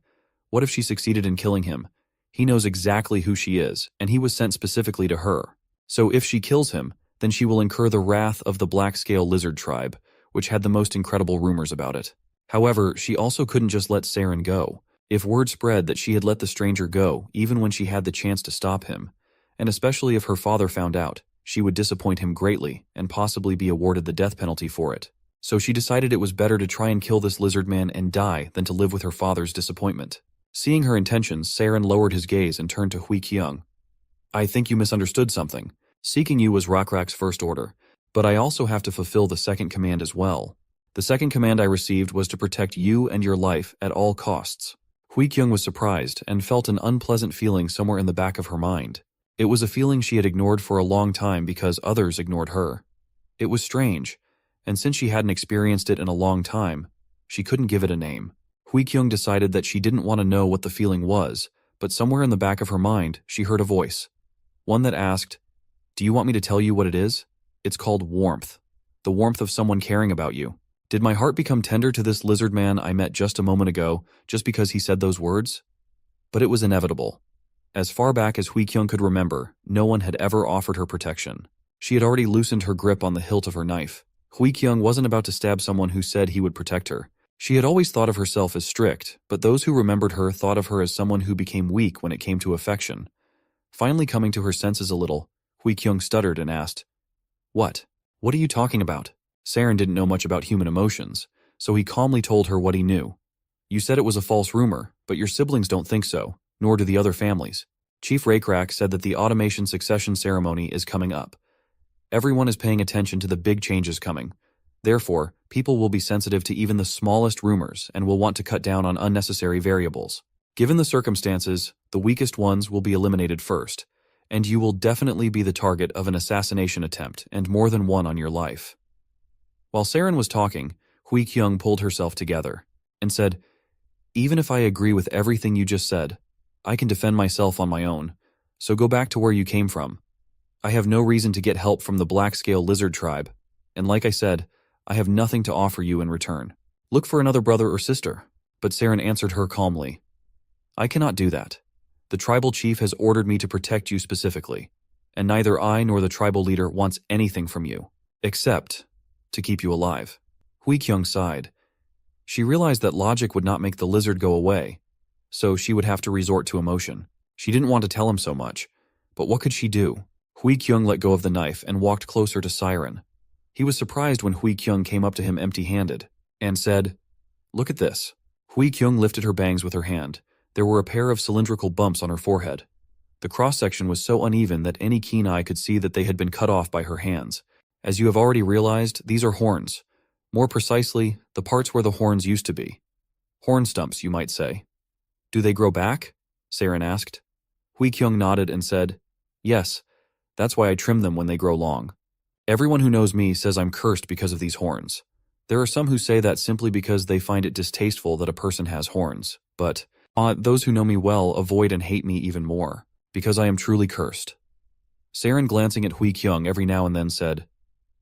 Speaker 1: What if she succeeded in killing him? He knows exactly who she is, and he was sent specifically to her. So if she kills him, then she will incur the wrath of the black-scale lizard tribe, which had the most incredible rumors about it. However, she also couldn't just let Saren go. If word spread that she had let the stranger go, even when she had the chance to stop him, and especially if her father found out, she would disappoint him greatly and possibly be awarded the death penalty for it. So she decided it was better to try and kill this lizard man and die than to live with her father's disappointment. Seeing her intentions, Saren lowered his gaze and turned to Hui-kyung. I think you misunderstood something. Seeking you was Rockrak's first order, but I also have to fulfill the second command as well. The second command I received was to protect you and your life at all costs. Hui-kyung was surprised and felt an unpleasant feeling somewhere in the back of her mind. It was a feeling she had ignored for a long time because others ignored her. It was strange, and since she hadn't experienced it in a long time, she couldn't give it a name. Hui-kyung decided that she didn't want to know what the feeling was, but somewhere in the back of her mind, she heard a voice. One that asked, Do you want me to tell you what it is? It's called warmth. The warmth of someone caring about you. Did my heart become tender to this lizard man I met just a moment ago just because he said those words? But it was inevitable. As far back as Hui-kyung could remember, no one had ever offered her protection. She had already loosened her grip on the hilt of her knife. Hui-kyung wasn't about to stab someone who said he would protect her. She had always thought of herself as strict, but those who remembered her thought of her as someone who became weak when it came to affection. Finally coming to her senses a little, Hui-kyung stuttered and asked, What? What are you talking about? Saren didn't know much about human emotions, so he calmly told her what he knew. You said it was a false rumor, but your siblings don't think so, nor do the other families. Chief Rakrak said that the automation succession ceremony is coming up. Everyone is paying attention to the big changes coming. Therefore, people will be sensitive to even the smallest rumors and will want to cut down on unnecessary variables. Given the circumstances, the weakest ones will be eliminated first, and you will definitely be the target of an assassination attempt and more than one on your life. While Saren was talking, Hui Kyung pulled herself together and said, "Even if I agree with everything you just said, I can defend myself on my own, so go back to where you came from. I have no reason to get help from the black-scale lizard tribe, and like I said, I have nothing to offer you in return. Look for another brother or sister." But Saren answered her calmly, "I cannot do that. The tribal chief has ordered me to protect you specifically, and neither I nor the tribal leader wants anything from you, except to keep you alive." Hui Kyung sighed. She realized that logic would not make the lizard go away, so she would have to resort to emotion. She didn't want to tell him so much, but what could she do? Hui Kyung let go of the knife and walked closer to Siren. He was surprised when Hui Kyung came up to him empty-handed and said, "Look at this." Hui Kyung lifted her bangs with her hand. There were a pair of cylindrical bumps on her forehead. The cross-section was so uneven that any keen eye could see that they had been cut off by her hands. As you have already realized, these are horns. More precisely, the parts where the horns used to be. Horn stumps, you might say. "Do they grow back?" Saren asked. Hui Kyung nodded and said, "Yes, that's why I trim them when they grow long. Everyone who knows me says I'm cursed because of these horns. There are some who say that simply because they find it distasteful that a person has horns, but those who know me well avoid and hate me even more, because I am truly cursed." Saren, glancing at Hui Kyung every now and then, said,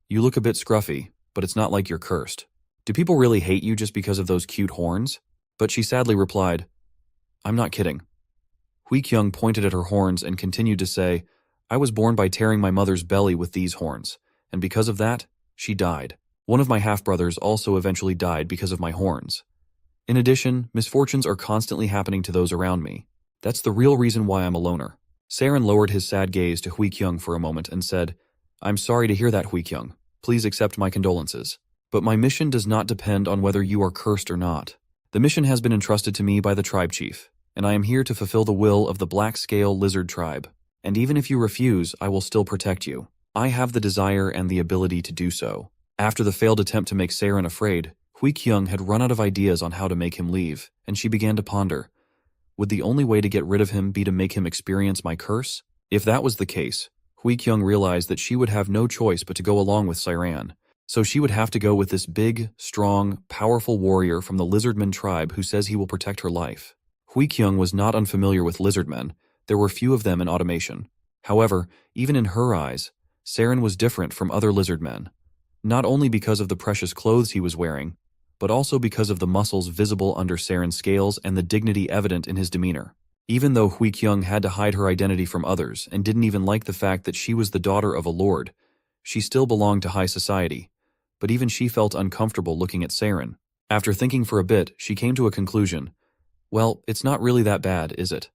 Speaker 1: "You look a bit scruffy, but it's not like you're cursed. Do people really hate you just because of those cute horns?" But she sadly replied, "I'm not kidding." Hui Kyung pointed at her horns and continued to say, "I was born by tearing my mother's belly with these horns, and because of that, she died. One of my half-brothers also eventually died because of my horns. In addition, misfortunes are constantly happening to those around me. That's the real reason why I'm a loner." Saren lowered his sad gaze to Hui Kyung for a moment and said, "I'm sorry to hear that, Hui Kyung. Please accept my condolences. But my mission does not depend on whether you are cursed or not. The mission has been entrusted to me by the tribe chief, and I am here to fulfill the will of the black-scale lizard tribe. And even if you refuse, I will still protect you. I have the desire and the ability to do so." After the failed attempt to make Saren afraid, Hui Kyung had run out of ideas on how to make him leave, and she began to ponder. Would the only way to get rid of him be to make him experience my curse? If that was the case, Hui Kyung realized that she would have no choice but to go along with Siran. So she would have to go with this big, strong, powerful warrior from the Lizardmen tribe who says he will protect her life. Hui Kyung was not unfamiliar with Lizardmen. There were few of them in automation. However, even in her eyes, Saren was different from other Lizardmen. Not only because of the precious clothes he was wearing, but also because of the muscles visible under Saren's scales and the dignity evident in his demeanor. Even though Hui Kyung had to hide her identity from others and didn't even like the fact that she was the daughter of a lord, she still belonged to high society. But even she felt uncomfortable looking at Saren. After thinking for a bit, she came to a conclusion. Well, it's not really that bad, is it?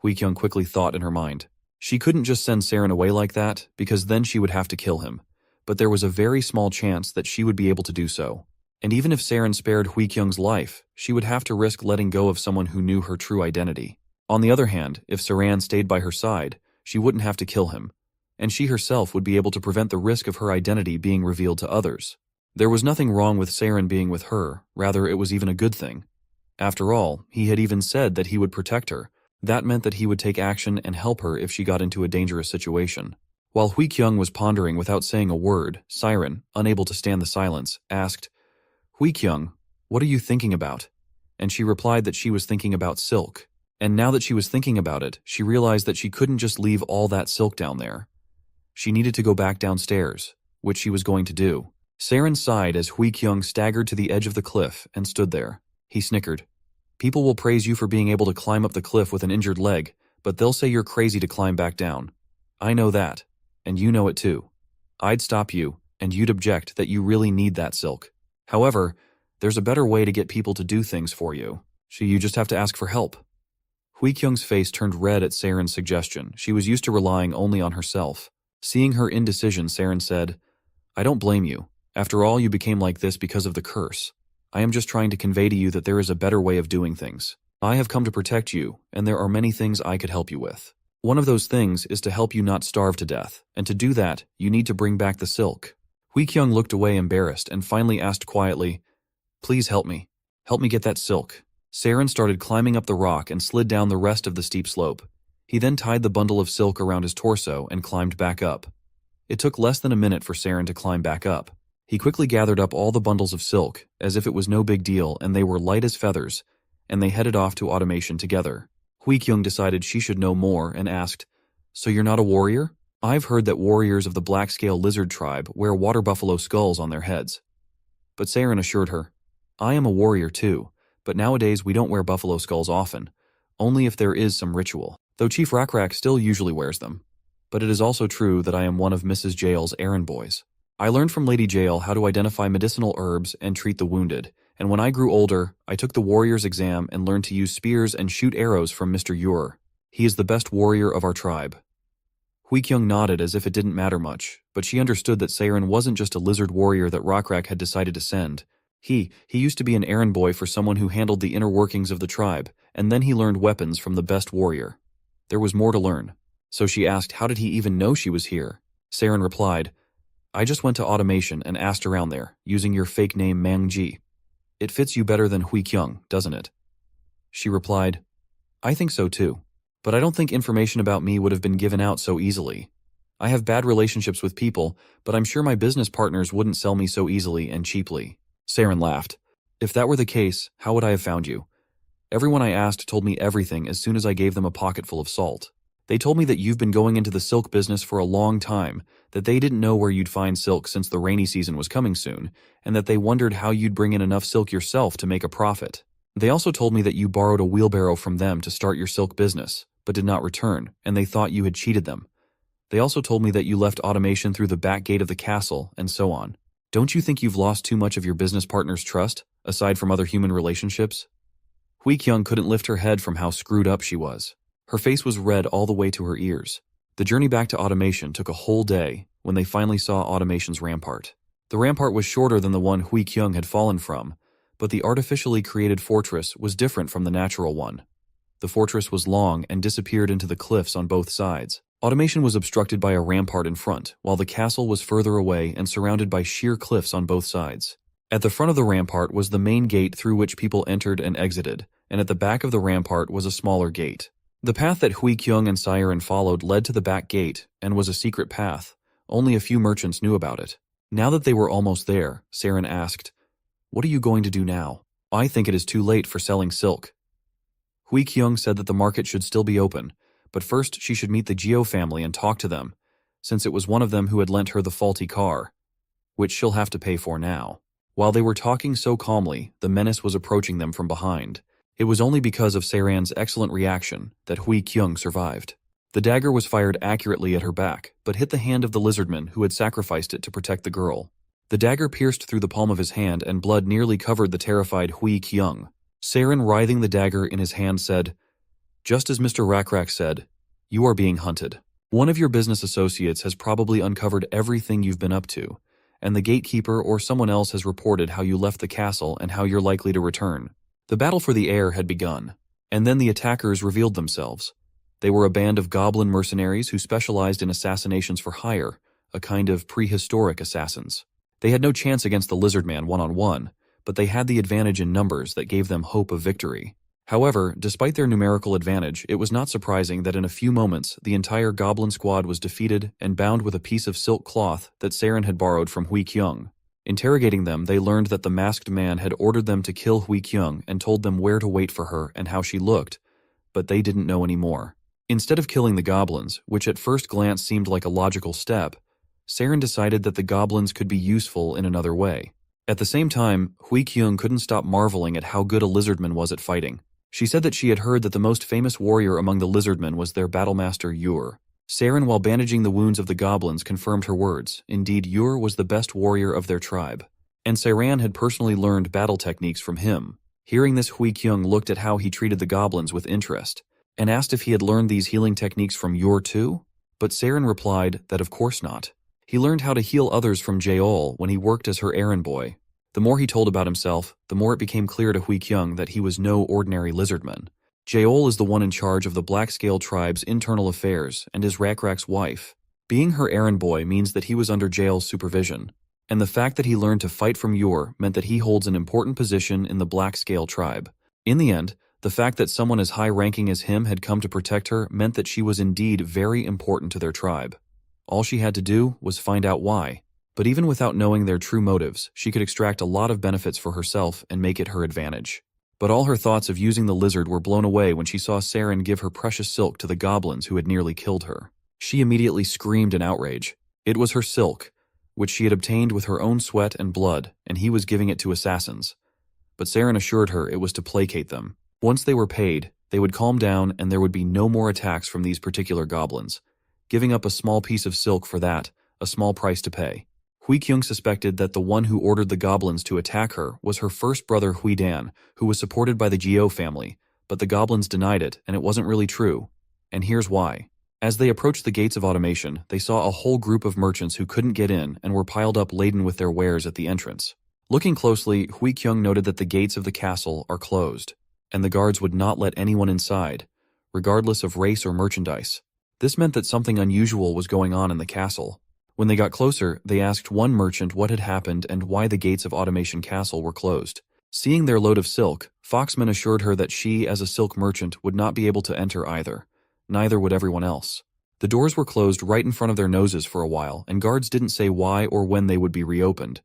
Speaker 1: Hui Kyung quickly thought in her mind. She couldn't just send Saren away like that, because then she would have to kill him. But there was a very small chance that she would be able to do so. And even if Saren spared Hui Kyung's life, she would have to risk letting go of someone who knew her true identity. On the other hand, if Saren stayed by her side, she wouldn't have to kill him, and she herself would be able to prevent the risk of her identity being revealed to others. There was nothing wrong with Saren being with her, rather it was even a good thing. After all, he had even said that he would protect her. That meant that he would take action and help her if she got into a dangerous situation. While Hui Kyung was pondering without saying a word, Siren, unable to stand the silence, asked, "Hui Kyung, what are you thinking about?" And she replied that she was thinking about silk. And now that she was thinking about it, she realized that she couldn't just leave all that silk down there. She needed to go back downstairs, which she was going to do. Saren sighed as Hui Kyung staggered to the edge of the cliff and stood there. He snickered. "People will praise you for being able to climb up the cliff with an injured leg, but they'll say you're crazy to climb back down. I know that, and you know it too. I'd stop you, and you'd object that you really need that silk. However, there's a better way to get people to do things for you. So you just have to ask for help." Hui Kyung's face turned red at Saren's suggestion. She was used to relying only on herself. Seeing her indecision, Saren said, "I don't blame you. After all, you became like this because of the curse. I am just trying to convey to you that there is a better way of doing things. I have come to protect you, and there are many things I could help you with." One of those things is to help you not starve to death, and to do that, you need to bring back the silk. Hui Kyung looked away embarrassed and finally asked quietly, "Please help me. Help me get that silk." Saren started climbing up the rock and slid down the rest of the steep slope. He then tied the bundle of silk around his torso and climbed back up. It took less than a minute for Saren to climb back up. He quickly gathered up all the bundles of silk, as if it was no big deal and they were light as feathers, and they headed off to automation together. Hui Kyung decided she should know more and asked, "So you're not a warrior? I've heard that warriors of the black-scale lizard tribe wear water buffalo skulls on their heads." But Saren assured her, "I am a warrior too, but nowadays we don't wear buffalo skulls often, only if there is some ritual, though Chief Rakrak still usually wears them. But it is also true that I am one of Mrs. Jael's errand boys. I learned from Lady Jael how to identify medicinal herbs and treat the wounded, and when I grew older, I took the warrior's exam and learned to use spears and shoot arrows from Mr. Ure. He is the best warrior of our tribe." Hui Kyung nodded as if it didn't matter much, but she understood that Saren wasn't just a lizard warrior that Rakrak had decided to send. He used to be an errand boy for someone who handled the inner workings of the tribe, and then he learned weapons from the best warrior. There was more to learn. So she asked how did he even know she was here. Saren replied, "I just went to automation and asked around there, using your fake name Mangji. It fits you better than Hui Kyung, doesn't it?" She replied, "I think so too, but I don't think information about me would have been given out so easily. I have bad relationships with people, but I'm sure my business partners wouldn't sell me so easily and cheaply." Saren laughed. "If that were the case, how would I have found you? Everyone I asked told me everything as soon as I gave them a pocketful of salt. They told me that you've been going into the silk business for a long time, that they didn't know where you'd find silk since the rainy season was coming soon, and that they wondered how you'd bring in enough silk yourself to make a profit. They also told me that you borrowed a wheelbarrow from them to start your silk business, but did not return, and they thought you had cheated them. They also told me that you left automation through the back gate of the castle, and so on. Don't you think you've lost too much of your business partner's trust, aside from other human relationships?" Hui Kyung couldn't lift her head from how screwed up she was. Her face was red all the way to her ears. The journey back to automation took a whole day when they finally saw automation's rampart. The rampart was shorter than the one Hui Kyung had fallen from, but the artificially created fortress was different from the natural one. The fortress was long and disappeared into the cliffs on both sides. Automation was obstructed by a rampart in front, while the castle was further away and surrounded by sheer cliffs on both sides. At the front of the rampart was the main gate through which people entered and exited, and at the back of the rampart was a smaller gate. The path that Hui Kyung and Saren followed led to the back gate and was a secret path. Only a few merchants knew about it. Now that they were almost there, Saren asked, "What are you going to do now?" "I think it is too late for selling silk." Hui Kyung said that the market should still be open, but first she should meet the Geo family and talk to them, since it was one of them who had lent her the faulty car, which she'll have to pay for now. While they were talking so calmly, the menace was approaching them from behind. It was only because of Saran's excellent reaction that Hui Kyung survived. The dagger was fired accurately at her back, but hit the hand of the lizardman who had sacrificed it to protect the girl. The dagger pierced through the palm of his hand and blood nearly covered the terrified Hui Kyung. Saren, writhing the dagger in his hand, said, "Just as Mr. Rakrak said, you are being hunted. One of your business associates has probably uncovered everything you've been up to, and the gatekeeper or someone else has reported how you left the castle and how you're likely to return." The battle for the air had begun, and then the attackers revealed themselves. They were a band of goblin mercenaries who specialized in assassinations for hire, a kind of prehistoric assassins. They had no chance against the Lizardman one-on-one, but they had the advantage in numbers that gave them hope of victory. However, despite their numerical advantage, it was not surprising that in a few moments the entire goblin squad was defeated and bound with a piece of silk cloth that Saren had borrowed from Hui Kyung. Interrogating them, they learned that the masked man had ordered them to kill Hui Kyung and told them where to wait for her and how she looked, but they didn't know any more. Instead of killing the goblins, which at first glance seemed like a logical step, Saren decided that the goblins could be useful in another way. At the same time, Hui Kyung couldn't stop marveling at how good a lizardman was at fighting. She said that she had heard that the most famous warrior among the lizardmen was their battlemaster Ure. Saren, while bandaging the wounds of the goblins, confirmed her words. Indeed, Ure was the best warrior of their tribe, and Saren had personally learned battle techniques from him. Hearing this, Hui Kyung looked at how he treated the goblins with interest, and asked if he had learned these healing techniques from Ure too? But Saren replied that of course not. He learned how to heal others from Jael when he worked as her errand boy. The more he told about himself, the more it became clear to Hui Kyung that he was no ordinary lizardman. Jaeol is the one in charge of the Black-Scale tribe's internal affairs and is Rakrak's wife. Being her errand boy means that he was under Jaeol's supervision, and the fact that he learned to fight from Yor meant that he holds an important position in the Black-Scale tribe. In the end, the fact that someone as high-ranking as him had come to protect her meant that she was indeed very important to their tribe. All she had to do was find out why. But even without knowing their true motives, she could extract a lot of benefits for herself and make it her advantage. But all her thoughts of using the lizard were blown away when she saw Saren give her precious silk to the goblins who had nearly killed her. She immediately screamed in outrage. It was her silk, which she had obtained with her own sweat and blood, and he was giving it to assassins. But Saren assured her it was to placate them. Once they were paid, they would calm down and there would be no more attacks from these particular goblins. Giving up a small piece of silk for that, a small price to pay. Hui Kyung suspected that the one who ordered the goblins to attack her was her first brother Hui Dan, who was supported by the Geo family, but the goblins denied it and it wasn't really true. And here's why. As they approached the gates of automation, they saw a whole group of merchants who couldn't get in and were piled up laden with their wares at the entrance. Looking closely, Hui Kyung noted that the gates of the castle are closed, and the guards would not let anyone inside, regardless of race or merchandise. This meant that something unusual was going on in the castle. When they got closer, they asked one merchant what had happened and why the gates of Automation Castle were closed. Seeing their load of silk, Foxman assured her that she, as a silk merchant, would not be able to enter either. Neither would everyone else. The doors were closed right in front of their noses for a while, and guards didn't say why or when they would be reopened.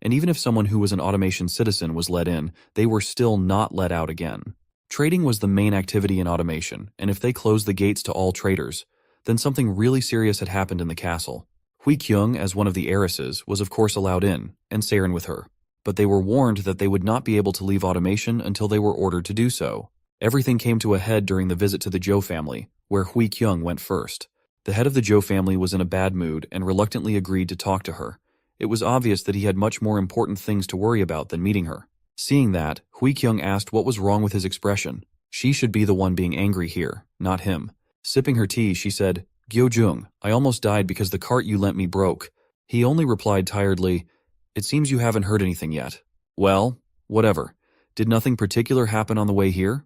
Speaker 1: And even if someone who was an Automation citizen was let in, they were still not let out again. Trading was the main activity in Automation, and if they closed the gates to all traders, then something really serious had happened in the castle. Hui Kyung, as one of the heiresses, was of course allowed in, and Saren with her. But they were warned that they would not be able to leave Automation until they were ordered to do so. Everything came to a head during the visit to the Zhou family, where Hui Kyung went first. The head of the Zhou family was in a bad mood and reluctantly agreed to talk to her. It was obvious that he had much more important things to worry about than meeting her. Seeing that, Hui Kyung asked what was wrong with his expression. She should be the one being angry here, not him. Sipping her tea, she said, "Gyo-jung, I almost died because the cart you lent me broke." He only replied tiredly, "It seems you haven't heard anything yet." "Well, whatever. Did nothing particular happen on the way here?"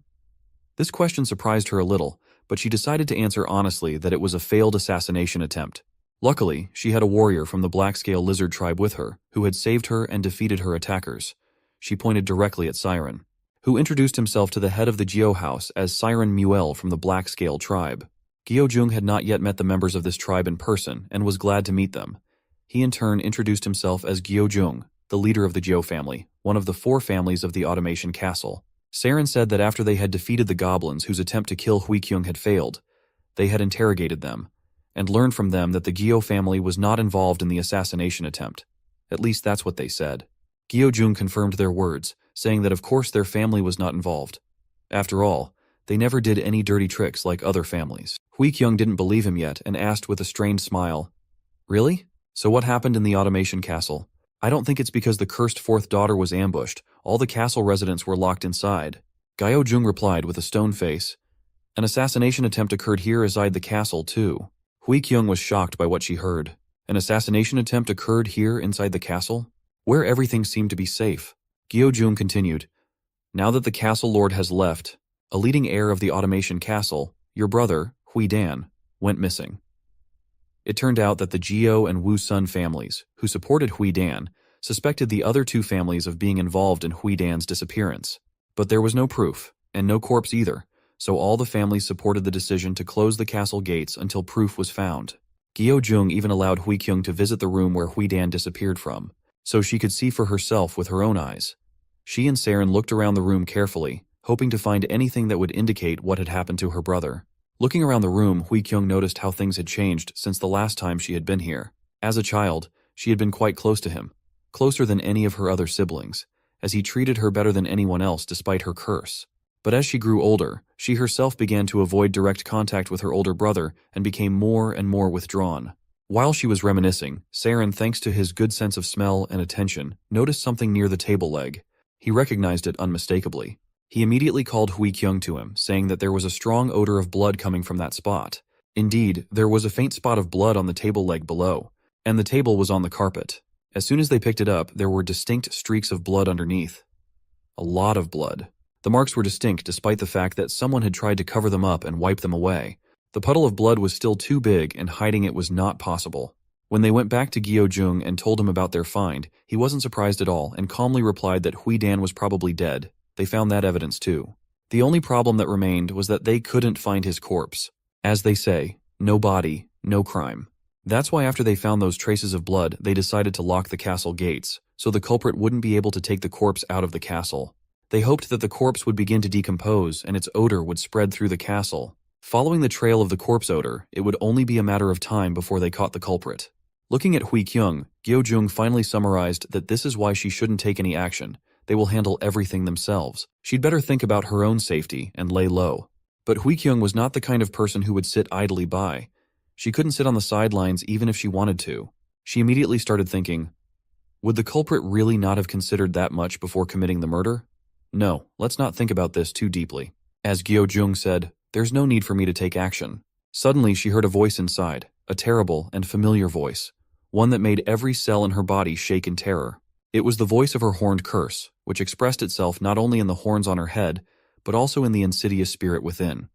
Speaker 1: This question surprised her a little, but she decided to answer honestly that it was a failed assassination attempt. Luckily, she had a warrior from the Black-Scale Lizard tribe with her, who had saved her and defeated her attackers. She pointed directly at Siren, who introduced himself to the head of the Geo house as Siren Muel from the Black-Scale tribe. Gyo-jung had not yet met the members of this tribe in person and was glad to meet them. He in turn introduced himself as Gyo-jung, the leader of the Geo family, one of the 4 families of the Automation Castle. Saren said that after they had defeated the goblins whose attempt to kill Hui Kyung had failed, they had interrogated them, and learned from them that the Gyo family was not involved in the assassination attempt. At least that's what they said. Gyo-jung confirmed their words, saying that of course their family was not involved. After all, they never did any dirty tricks like other families. Hui Kyung didn't believe him yet and asked with a strained smile, "Really? So what happened in the Automation Castle? I don't think it's because the cursed 4th daughter was ambushed. All the castle residents were locked inside." Gyo-jung replied with a stone face, "An assassination attempt occurred here inside the castle too." Hui Kyung was shocked by what she heard. An assassination attempt occurred here inside the castle, where everything seemed to be safe. Gyo-jung continued, "Now that the castle lord has left, a leading heir of the Automation Castle, your brother, Hui Dan, went missing." It turned out that the Geo and Wu Sun families, who supported Hui Dan, suspected the other 2 families of being involved in Hui Dan's disappearance. But there was no proof, and no corpse either, so all the families supported the decision to close the castle gates until proof was found. Gyo-jung even allowed Hui Kyung to visit the room where Hui Dan disappeared from, so she could see for herself with her own eyes. She and Saren looked around the room carefully, hoping to find anything that would indicate what had happened to her brother. Looking around the room, Hui Kyung noticed how things had changed since the last time she had been here. As a child, she had been quite close to him, closer than any of her other siblings, as he treated her better than anyone else despite her curse. But as she grew older, she herself began to avoid direct contact with her older brother and became more and more withdrawn. While she was reminiscing, Saren, thanks to his good sense of smell and attention, noticed something near the table leg. He recognized it unmistakably. He immediately called Hui Kyung to him, saying that there was a strong odor of blood coming from that spot. Indeed, there was a faint spot of blood on the table leg below, and the table was on the carpet. As soon as they picked it up, there were distinct streaks of blood underneath. A lot of blood. The marks were distinct despite the fact that someone had tried to cover them up and wipe them away. The puddle of blood was still too big and hiding it was not possible. When they went back to Gyo-jung and told him about their find, he wasn't surprised at all and calmly replied that Hui-dan was probably dead. They found that evidence too. The only problem that remained was that they couldn't find his corpse. As they say, no body, no crime. That's why after they found those traces of blood, they decided to lock the castle gates, so the culprit wouldn't be able to take the corpse out of the castle. They hoped that the corpse would begin to decompose and its odor would spread through the castle. Following the trail of the corpse odor, it would only be a matter of time before they caught the culprit. Looking at Hui-kyung, Gyo-jung finally summarized that this is why she shouldn't take any action. They will handle everything themselves. She'd better think about her own safety and lay low. But Hui-kyung was not the kind of person who would sit idly by. She couldn't sit on the sidelines even if she wanted to. She immediately started thinking, would the culprit really not have considered that much before committing the murder? No, let's not think about this too deeply. As Gyo-jung said, there's no need for me to take action. Suddenly she heard a voice inside, a terrible and familiar voice, one that made every cell in her body shake in terror. It was the voice of her horned curse, which expressed itself not only in the horns on her head, but also in the insidious spirit within,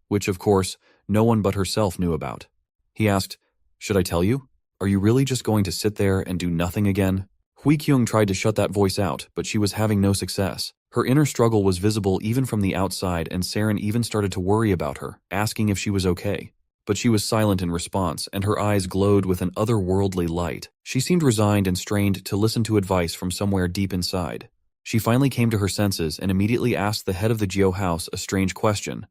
Speaker 1: which, of course, no one but herself knew about. He asked, should I tell you? Are you really just going to sit there and do nothing again? Hui-kyung tried to shut that voice out, but she was having no success. Her inner struggle was visible even from the outside, and Saren even started to worry about her, asking if she was okay. But she was silent in response, and her eyes glowed with an otherworldly light. She seemed resigned and strained to listen to advice from somewhere deep inside. She finally came to her senses and immediately asked the head of the Gyo house a strange question.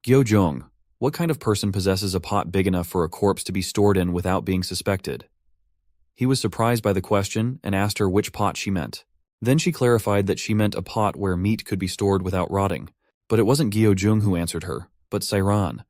Speaker 1: Gyo-jung, what kind of person possesses a pot big enough for a corpse to be stored in without being suspected? He was surprised by the question and asked her which pot she meant. Then she clarified that she meant a pot where meat could be stored without rotting. But it wasn't Gyo-jung who answered her, but Sairan.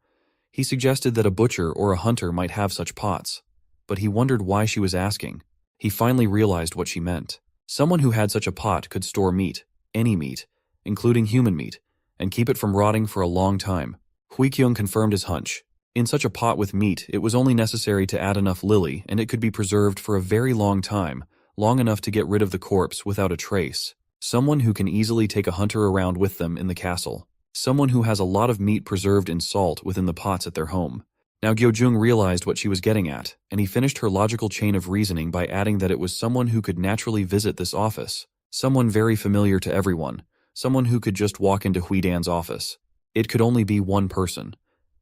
Speaker 1: He suggested that a butcher or a hunter might have such pots, but he wondered why she was asking. He finally realized what she meant. Someone who had such a pot could store meat, any meat, including human meat, and keep it from rotting for a long time. Hui-kyung confirmed his hunch. In such a pot with meat, it was only necessary to add enough lily and it could be preserved for a very long time, long enough to get rid of the corpse without a trace. Someone who can easily take a hunter around with them in the castle. Someone who has a lot of meat preserved in salt within the pots at their home. Now Gyo-jung realized what she was getting at, and he finished her logical chain of reasoning by adding that it was someone who could naturally visit this office. Someone very familiar to everyone. Someone who could just walk into Hui-dan's office. It could only be one person,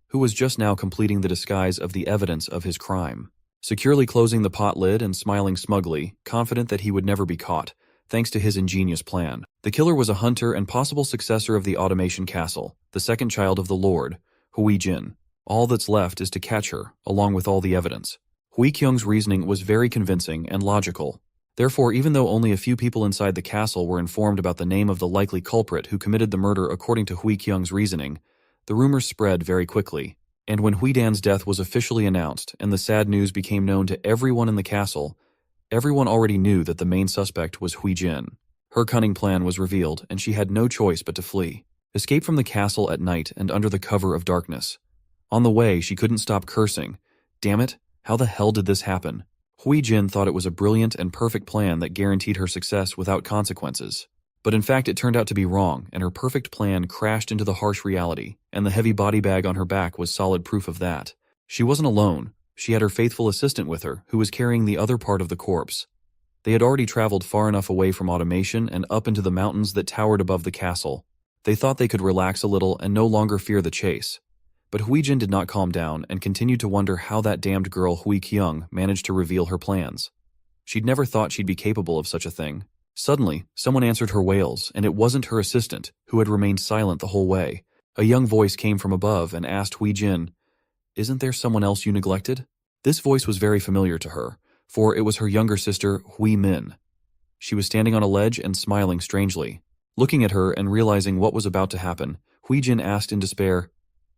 Speaker 1: who was just now completing the disguise of the evidence of his crime. Securely closing the pot lid and smiling smugly, confident that he would never be caught, thanks to his ingenious plan. The killer was a hunter and possible successor of the Automation Castle, the second child of the Lord, Hui-jin. All that's left is to catch her, along with all the evidence. Hui-kyung's reasoning was very convincing and logical. Therefore, even though only a few people inside the castle were informed about the name of the likely culprit who committed the murder according to Hui-kyung's reasoning, the rumors spread very quickly. And when Hui-dan's death was officially announced and the sad news became known to everyone in the castle, everyone already knew that the main suspect was Hui-jin. Her cunning plan was revealed, and she had no choice but to flee. Escape from the castle at night and under the cover of darkness. On the way, she couldn't stop cursing. Damn it, how the hell did this happen? Hui-jin thought it was a brilliant and perfect plan that guaranteed her success without consequences. But in fact, it turned out to be wrong, and her perfect plan crashed into the harsh reality, and the heavy body bag on her back was solid proof of that. She wasn't alone. She had her faithful assistant with her, who was carrying the other part of the corpse. They had already traveled far enough away from automation and up into the mountains that towered above the castle. They thought they could relax a little and no longer fear the chase. But Hui-jin did not calm down and continued to wonder how that damned girl Hui-kyung managed to reveal her plans. She'd never thought she'd be capable of such a thing. Suddenly, someone answered her wails, and it wasn't her assistant, who had remained silent the whole way. A young voice came from above and asked Hui-jin, "Isn't there someone else you neglected?" This voice was very familiar to her, for it was her younger sister, Hui-min. She was standing on a ledge and smiling strangely. Looking at her and realizing what was about to happen, Hui-jin asked in despair,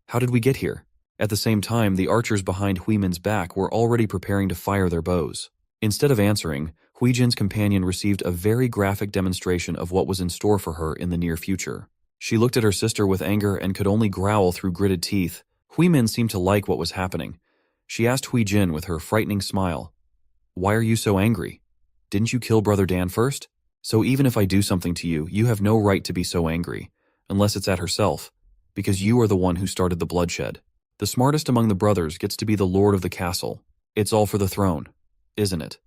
Speaker 1: "How did we get here?" At the same time, the archers behind Hui-min's back were already preparing to fire their bows. Instead of answering, Hui-jin's companion received a very graphic demonstration of what was in store for her in the near future. She looked at her sister with anger and could only growl through gritted teeth. Hui-min seemed to like what was happening. She asked Hui-jin with her frightening smile, "Why are you so angry? Didn't you kill Brother Dan first?" So even if I do something to you, you have no right to be so angry, unless it's at herself, because you are the one who started the bloodshed. The smartest among the brothers gets to be the lord of the castle. It's all for the throne, isn't it?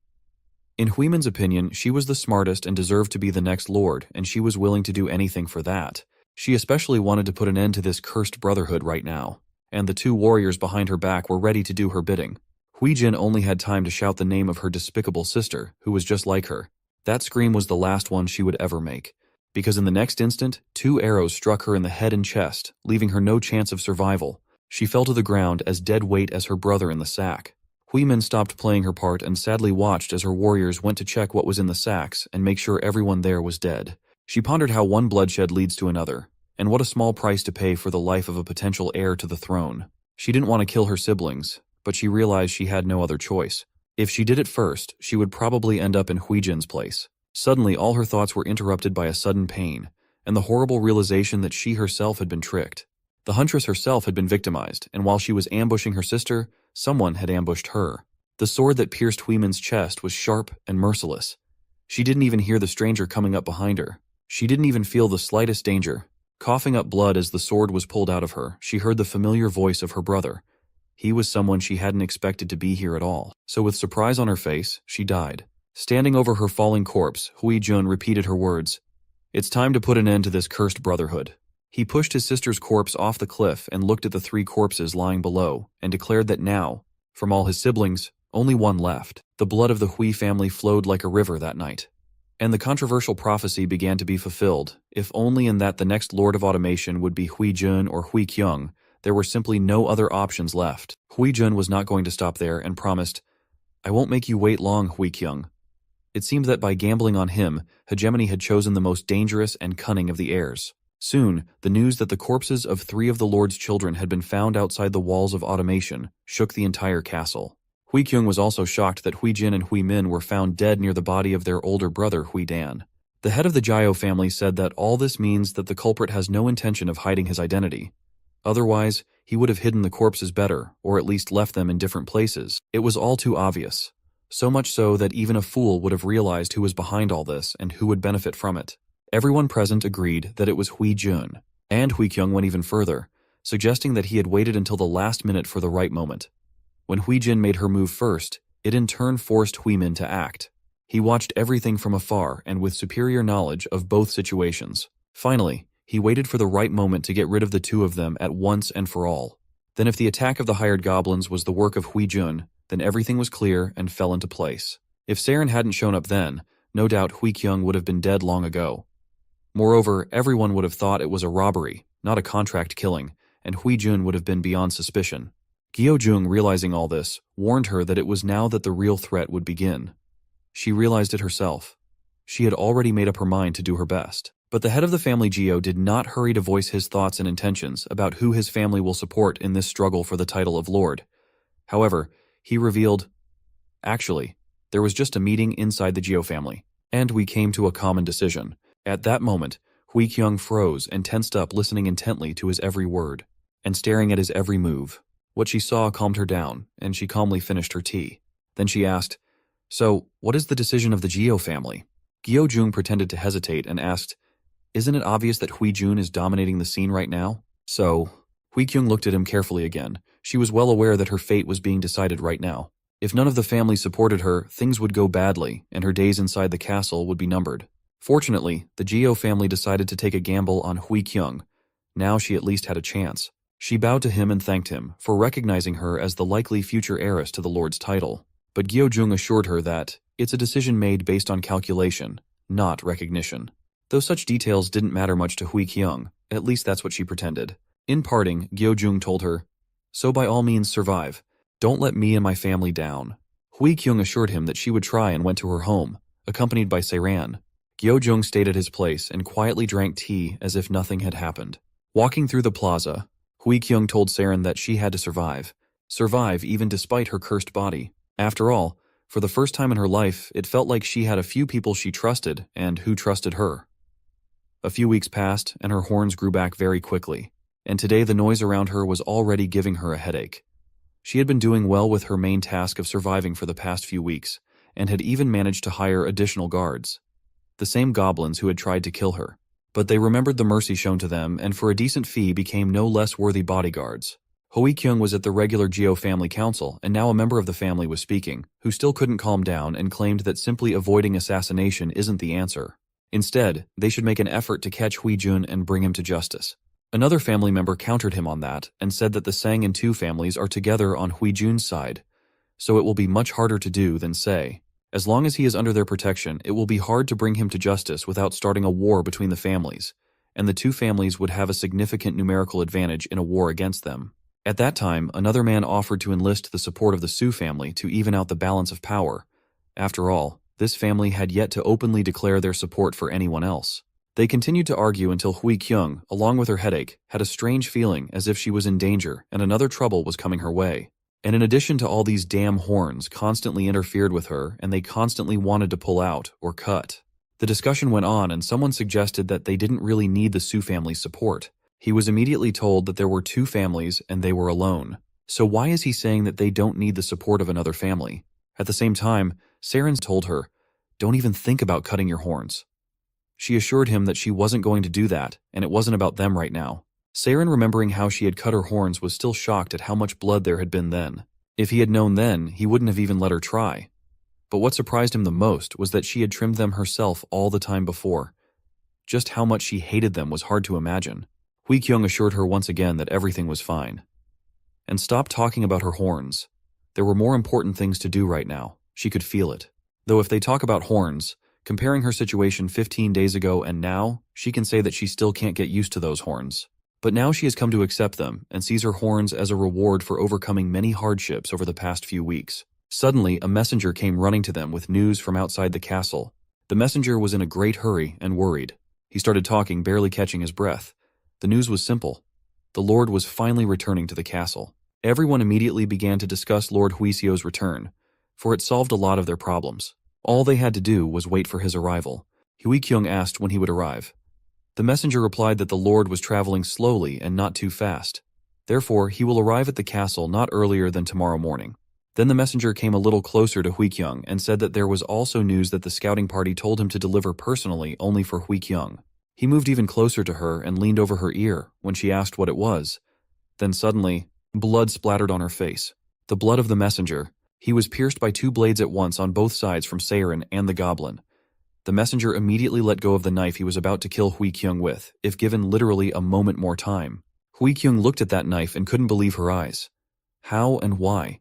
Speaker 1: In Huimin's opinion, she was the smartest and deserved to be the next lord, and she was willing to do anything for that. She especially wanted to put an end to this cursed brotherhood right now, and the two warriors behind her back were ready to do her bidding. Huijin only had time to shout the name of her despicable sister, who was just like her. That scream was the last one she would ever make, because in the next instant, 2 arrows struck her in the head and chest, leaving her no chance of survival. She fell to the ground as dead weight as her brother in the sack. Huimin stopped playing her part and sadly watched as her warriors went to check what was in the sacks and make sure everyone there was dead. She pondered how one bloodshed leads to another, and what a small price to pay for the life of a potential heir to the throne. She didn't want to kill her siblings, but she realized she had no other choice. If she did it first, she would probably end up in Huijin's place. Suddenly, all her thoughts were interrupted by a sudden pain, and the horrible realization that she herself had been tricked. The huntress herself had been victimized, and while she was ambushing her sister, someone had ambushed her. The sword that pierced Huimin's chest was sharp and merciless. She didn't even hear the stranger coming up behind her. She didn't even feel the slightest danger. Coughing up blood as the sword was pulled out of her, she heard the familiar voice of her brother. He was someone she hadn't expected to be here at all. So with surprise on her face, she died. Standing over her falling corpse, Huijun repeated her words. "It's time to put an end to this cursed brotherhood." He pushed his sister's corpse off the cliff and looked at the 3 corpses lying below and declared that now, from all his siblings, only one left. The blood of the Hui family flowed like a river that night. And the controversial prophecy began to be fulfilled, if only in that the next Lord of Automation would be Huijun or Huikyung. There were simply no other options left. Huijun was not going to stop there and promised, "I won't make you wait long, Huikyung." It seemed that by gambling on him, Hegemony had chosen the most dangerous and cunning of the heirs. Soon, the news that the corpses of 3 of the Lord's children had been found outside the walls of Automation shook the entire castle. Huikyung was also shocked that Huijin and Huimin were found dead near the body of their older brother Huidan. The head of the Jiao family said that all this means that the culprit has no intention of hiding his identity. Otherwise, he would have hidden the corpses better, or at least left them in different places. It was all too obvious. So much so that even a fool would have realized who was behind all this and who would benefit from it. Everyone present agreed that it was Huijun, and Huikyung went even further, suggesting that he had waited until the last minute for the right moment. When Huijin made her move first, it in turn forced Huimin to act. He watched everything from afar and with superior knowledge of both situations. Finally, he waited for the right moment to get rid of the 2 of them at once and for all. Then if the attack of the hired goblins was the work of Huijun, then everything was clear and fell into place. If Saren hadn't shown up then, no doubt Huikyung would have been dead long ago. Moreover, everyone would have thought it was a robbery, not a contract killing, and Huijun would have been beyond suspicion. Gyojung, realizing all this, warned her that it was now that the real threat would begin. She realized it herself. She had already made up her mind to do her best. But the head of the family Gio did not hurry to voice his thoughts and intentions about who his family will support in this struggle for the title of Lord. However, he revealed, "Actually, there was just a meeting inside the Gio family, and we came to a common decision." At that moment, Huikyung froze and tensed up, listening intently to his every word, and staring at his every move. What she saw calmed her down, and she calmly finished her tea. Then she asked, "So, what is the decision of the Gio family?" Gyojung pretended to hesitate and asked, "Isn't it obvious that Huijun is dominating the scene right now?" So, Huikyung looked at him carefully again. She was well aware that her fate was being decided right now. If none of the family supported her, things would go badly, and her days inside the castle would be numbered. Fortunately, the Gio family decided to take a gamble on Huikyung. Now she at least had a chance. She bowed to him and thanked him for recognizing her as the likely future heiress to the Lord's title. But Gyojung assured her that it's a decision made based on calculation, not recognition. Though such details didn't matter much to Huikyung, at least that's what she pretended. In parting, Gyojung told her, "So by all means survive. Don't let me and my family down." Huikyung assured him that she would try and went to her home, accompanied by Seiran. Gyojung stayed at his place and quietly drank tea as if nothing had happened. Walking through the plaza, Huikyung told Saren that she had to survive. Survive even despite her cursed body. After all, for the first time in her life, it felt like she had a few people she trusted and who trusted her. A few weeks passed and her horns grew back very quickly, and today the noise around her was already giving her a headache. She had been doing well with her main task of surviving for the past few weeks, and had even managed to hire additional guards. the same goblins who had tried to kill her. But they remembered the mercy shown to them and for a decent fee became no less worthy bodyguards. Hoi-kyung was at the regular Geo family council, and now a member of the family was speaking, who still couldn't calm down and claimed that simply avoiding assassination isn't the answer. Instead, they should make an effort to catch Hui-jun and bring him to justice. Another family member countered him on that and said that the Sang and Tu families are together on Hui-jun's side, so it will be much harder to do than say. As long as he is under their protection, it will be hard to bring him to justice without starting a war between the families, and the two families would have a significant numerical advantage in a war against them. At that time, another man offered to enlist the support of the Su family to even out the balance of power. After all, this family had yet to openly declare their support for anyone else. They continued to argue until Hui-kyung, along with her headache, had a strange feeling as if she was in danger and another trouble was coming her way. And in addition to all these damn horns constantly interfered with her and they constantly wanted to pull out or cut. The discussion went on and someone suggested that they didn't really need the Su family's support. He was immediately told that there were two families and they were alone. So why is he saying that they don't need the support of another family? At the same time, Saren told her, "Don't even think about cutting your horns." She assured him that she wasn't going to do that and it wasn't about them right now. Saren, remembering how she had cut her horns, was still shocked at how much blood there had been then. If he had known then, he wouldn't have even let her try. But what surprised him the most was that she had trimmed them herself all the time before. Just how much she hated them was hard to imagine. Hui-kyung assured her once again that everything was fine. And stopped talking about her horns. There were more important things to do right now. She could feel it. Though if they talk about horns, comparing her situation 15 days ago and now, she can say that she still can't get used to those horns. But now she has come to accept them and sees her horns as a reward for overcoming many hardships over the past few weeks. Suddenly, a messenger came running to them with news from outside the castle. The messenger was in a great hurry and worried. He started talking, barely catching his breath. The news was simple. The Lord was finally returning to the castle. Everyone immediately began to discuss Lord Huiseo's return, for it solved a lot of their problems. All they had to do was wait for his arrival. Hui-kyung asked when he would arrive. The messenger replied that the Lord was traveling slowly and not too fast. Therefore, he will arrive at the castle not earlier than tomorrow morning. Then the messenger came a little closer to Hui-kyung and said that there was also news that the scouting party told him to deliver personally only for Hui-kyung. He moved even closer to her and leaned over her ear when she asked what it was. Then suddenly, blood splattered on her face. The blood of the messenger. He was pierced by 2 blades at once on both sides from Saren and the goblin. The messenger immediately let go of the knife he was about to kill Hui-kyung with, if given literally a moment more time. Hui-kyung looked at that knife and couldn't believe her eyes. How and why?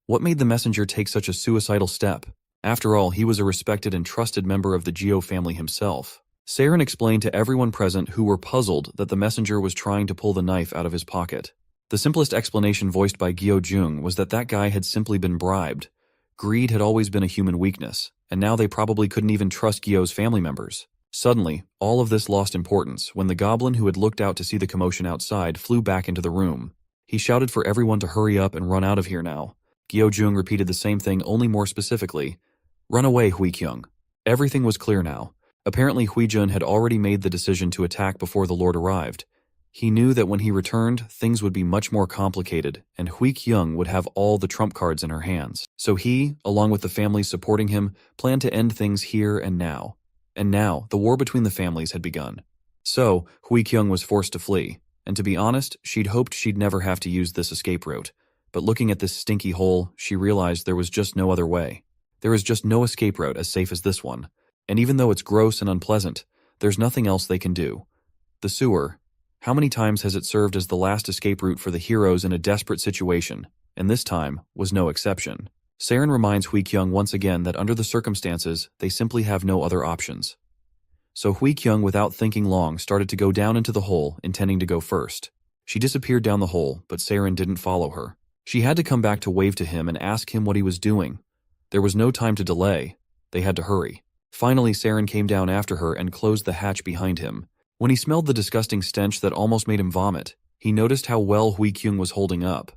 Speaker 1: What made the messenger take such a suicidal step? After all, he was a respected and trusted member of the Geo family himself. Saren explained to everyone present who were puzzled that the messenger was trying to pull the knife out of his pocket. The simplest explanation voiced by Gyo-jung was that guy had simply been bribed. Greed had always been a human weakness, and now they probably couldn't even trust Gyo's family members. Suddenly, all of this lost importance when the goblin who had looked out to see the commotion outside flew back into the room. He shouted for everyone to hurry up and run out of here now. Gyo-jung repeated the same thing, only more specifically. "Run away, Hui-kyung." Everything was clear now. Apparently Hui-jun had already made the decision to attack before the Lord arrived. He knew that when he returned, things would be much more complicated, and Hui-kyung would have all the trump cards in her hands. So he, along with the families supporting him, planned to end things here and now. And now, the war between the families had begun. So, Hui-kyung was forced to flee, and to be honest, she'd hoped she'd never have to use this escape route. But looking at this stinky hole, she realized there was just no other way. There is just no escape route as safe as this one. And even though it's gross and unpleasant, there's nothing else they can do. The sewer. How many times has it served as the last escape route for the heroes in a desperate situation, and this time was no exception. Saren reminds Hui-kyung once again that under the circumstances, they simply have no other options. So Hui-kyung, without thinking long, started to go down into the hole, intending to go first. She disappeared down the hole, but Saren didn't follow her. She had to come back to wave to him and ask him what he was doing. There was no time to delay. They had to hurry. Finally, Saren came down after her and closed the hatch behind him. When he smelled the disgusting stench that almost made him vomit, he noticed how well Hui-kyung was holding up.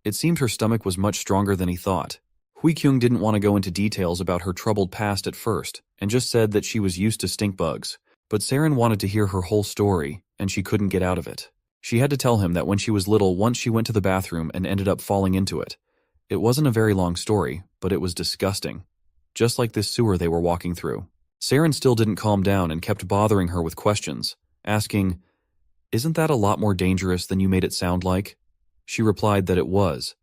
Speaker 1: It seemed her stomach was much stronger than he thought. Hui-kyung didn't want to go into details about her troubled past at first, and just said that she was used to stink bugs. But Saren wanted to hear her whole story, and she couldn't get out of it. She had to tell him that when she was little, once she went to the bathroom and ended up falling into it. It wasn't a very long story, but it was disgusting. Just like this sewer they were walking through. Saren still didn't calm down and kept bothering her with questions, asking, "Isn't that a lot more dangerous than you made it sound like?" She replied that it was.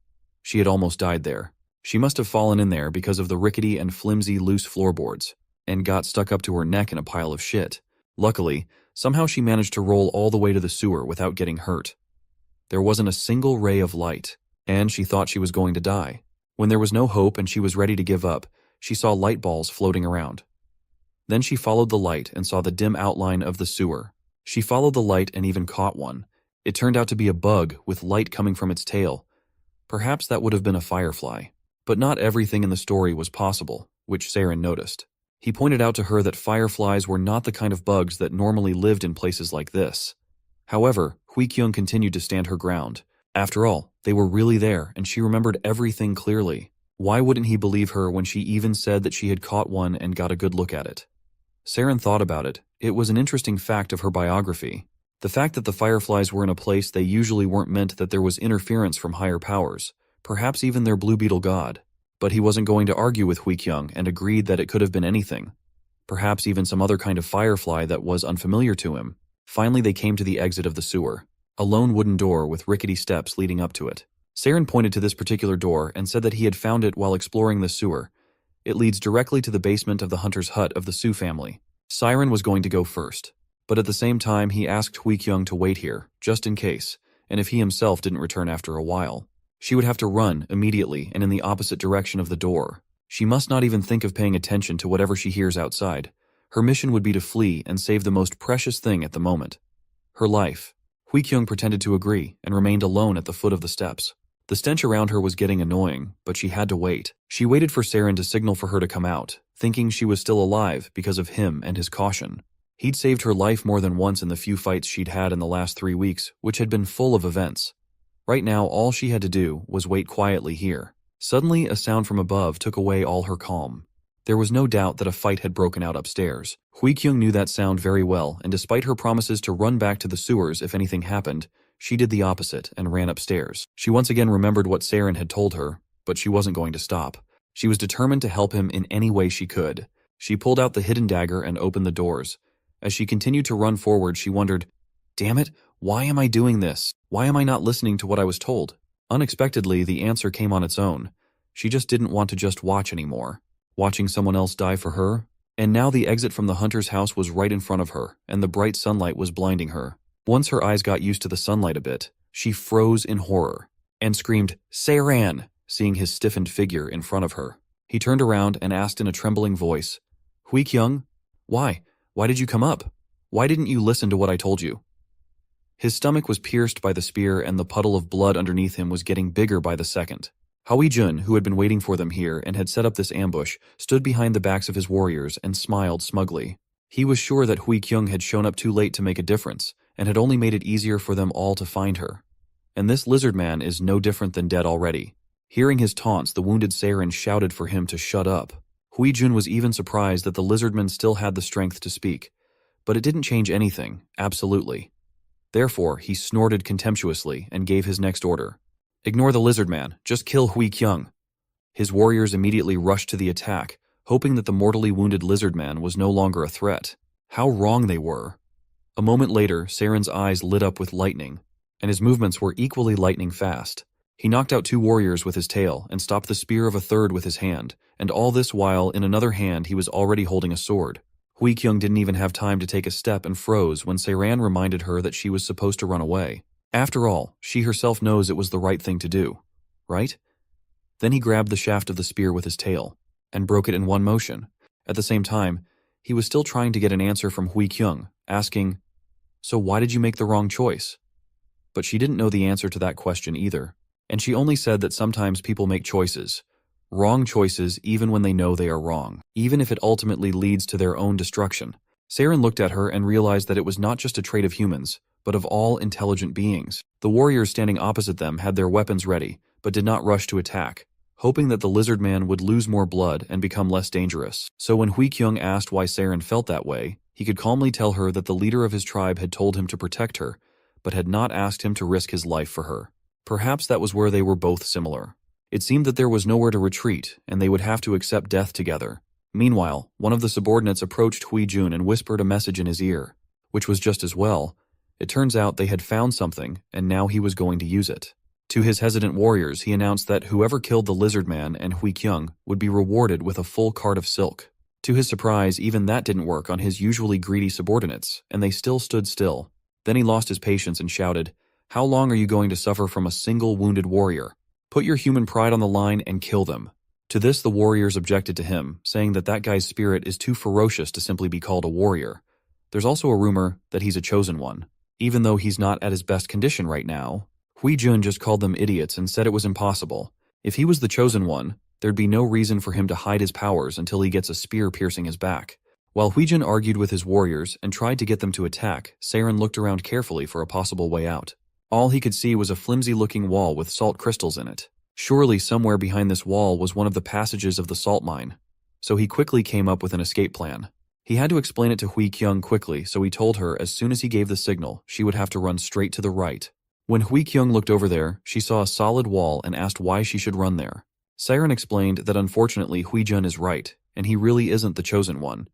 Speaker 1: She had almost died there. She must have fallen in there because of the rickety and flimsy loose floorboards, and got stuck up to her neck in a pile of shit. Luckily, somehow she managed to roll all the way to the sewer without getting hurt. There wasn't a single ray of light, and she thought she was going to die. When there was no hope and she was ready to give up, she saw light balls floating around. Then she followed the light and saw the dim outline of the sewer. She followed the light and even caught one. It turned out to be a bug with light coming from its tail. Perhaps that would have been a firefly. But not everything in the story was possible, which Saren noticed. He pointed out to her that fireflies were not the kind of bugs that normally lived in places like this. However, Hui-kyung continued to stand her ground. After all, they were really there, and she remembered everything clearly. Why wouldn't he believe her when she even said that she had caught one and got a good look at it? Saren thought about it. It was an interesting fact of her biography. The fact that the fireflies were in a place they usually weren't meant that there was interference from higher powers, perhaps even their blue beetle god. But he wasn't going to argue with Hui-kyung and agreed that it could have been anything. Perhaps even some other kind of firefly that was unfamiliar to him. Finally, they came to the exit of the sewer. A lone wooden door with rickety steps leading up to it. Saren pointed to this particular door and said that he had found it while exploring the sewer. It leads directly to the basement of the hunter's hut of the Su family. Saren was going to go first, but at the same time he asked Hui-kyung to wait here, just in case, and if he himself didn't return after a while. She would have to run immediately and in the opposite direction of the door. She must not even think of paying attention to whatever she hears outside. Her mission would be to flee and save the most precious thing at the moment. Her life. Hui-kyung pretended to agree and remained alone at the foot of the steps. The stench around her was getting annoying, but she had to wait. She waited for Saren to signal for her to come out, thinking she was still alive because of him and his caution. He'd saved her life more than once in the few fights she'd had in the last 3 weeks, which had been full of events. Right now, all she had to do was wait quietly here. Suddenly, a sound from above took away all her calm. There was no doubt that a fight had broken out upstairs. Hui-kyung knew that sound very well, and despite her promises to run back to the sewers if anything happened, she did the opposite and ran upstairs. She once again remembered what Saren had told her, but she wasn't going to stop. She was determined to help him in any way she could. She pulled out the hidden dagger and opened the doors. As she continued to run forward, she wondered, "Damn it, why am I doing this? Why am I not listening to what I was told?" Unexpectedly, the answer came on its own. She just didn't want to just watch anymore. Watching someone else die for her? And now the exit from the hunter's house was right in front of her, and the bright sunlight was blinding her. Once her eyes got used to the sunlight a bit, she froze in horror, and screamed, "Saren!" seeing his stiffened figure in front of her. He turned around and asked in a trembling voice, "Hui-kyung, why? Why did you come up? Why didn't you listen to what I told you?" His stomach was pierced by the spear and the puddle of blood underneath him was getting bigger by the second. Hui-jun, who had been waiting for them here and had set up this ambush, stood behind the backs of his warriors and smiled smugly. He was sure that Hui-kyung had shown up too late to make a difference, and had only made it easier for them all to find her. And this lizard man is no different than dead already. Hearing his taunts, the wounded Saren shouted for him to shut up. Hui-jun was even surprised that the lizardman still had the strength to speak. But it didn't change anything, absolutely. Therefore, he snorted contemptuously and gave his next order. "Ignore the lizard man, just kill Hui-kyung." His warriors immediately rushed to the attack, hoping that the mortally wounded lizard man was no longer a threat. How wrong they were. A moment later, Saren's eyes lit up with lightning, and his movements were equally lightning fast. He knocked out 2 warriors with his tail and stopped the spear of a third with his hand, and all this while in another hand he was already holding a sword. Hui-kyung didn't even have time to take a step and froze when Saren reminded her that she was supposed to run away. After all, she herself knows it was the right thing to do, right? Then he grabbed the shaft of the spear with his tail and broke it in one motion. At the same time, he was still trying to get an answer from Hui-kyung, asking, "So why did you make the wrong choice?" But she didn't know the answer to that question either, and she only said that sometimes people make choices, wrong choices even when they know they are wrong, even if it ultimately leads to their own destruction. Saren looked at her and realized that it was not just a trait of humans, but of all intelligent beings. The warriors standing opposite them had their weapons ready, but did not rush to attack, hoping that the lizard man would lose more blood and become less dangerous. So when Hui-kyung asked why Saren felt that way, he could calmly tell her that the leader of his tribe had told him to protect her, but had not asked him to risk his life for her. Perhaps that was where they were both similar. It seemed that there was nowhere to retreat, and they would have to accept death together. Meanwhile, one of the subordinates approached Huijun and whispered a message in his ear, which was just as well. It turns out they had found something, and now he was going to use it. To his hesitant warriors, he announced that whoever killed the Lizardman and Huikyung would be rewarded with a full cart of silk. To his surprise, even that didn't work on his usually greedy subordinates, and they still stood still. Then he lost his patience and shouted, "How long are you going to suffer from a single wounded warrior? Put your human pride on the line and kill them." To this, the warriors objected to him, saying that guy's spirit is too ferocious to simply be called a warrior. There's also a rumor that he's a chosen one. Even though he's not at his best condition right now, Huijun just called them idiots and said it was impossible. If he was the chosen one, there'd be no reason for him to hide his powers until he gets a spear piercing his back. While Huijun argued with his warriors and tried to get them to attack, Saren looked around carefully for a possible way out. All he could see was a flimsy-looking wall with salt crystals in it. Surely somewhere behind this wall was one of the passages of the salt mine. So he quickly came up with an escape plan. He had to explain it to Huikyung quickly, so he told her as soon as he gave the signal, she would have to run straight to the right. When Huikyung looked over there, she saw a solid wall and asked why she should run there. Saren explained that unfortunately Huijun is right, and he really isn't the chosen one.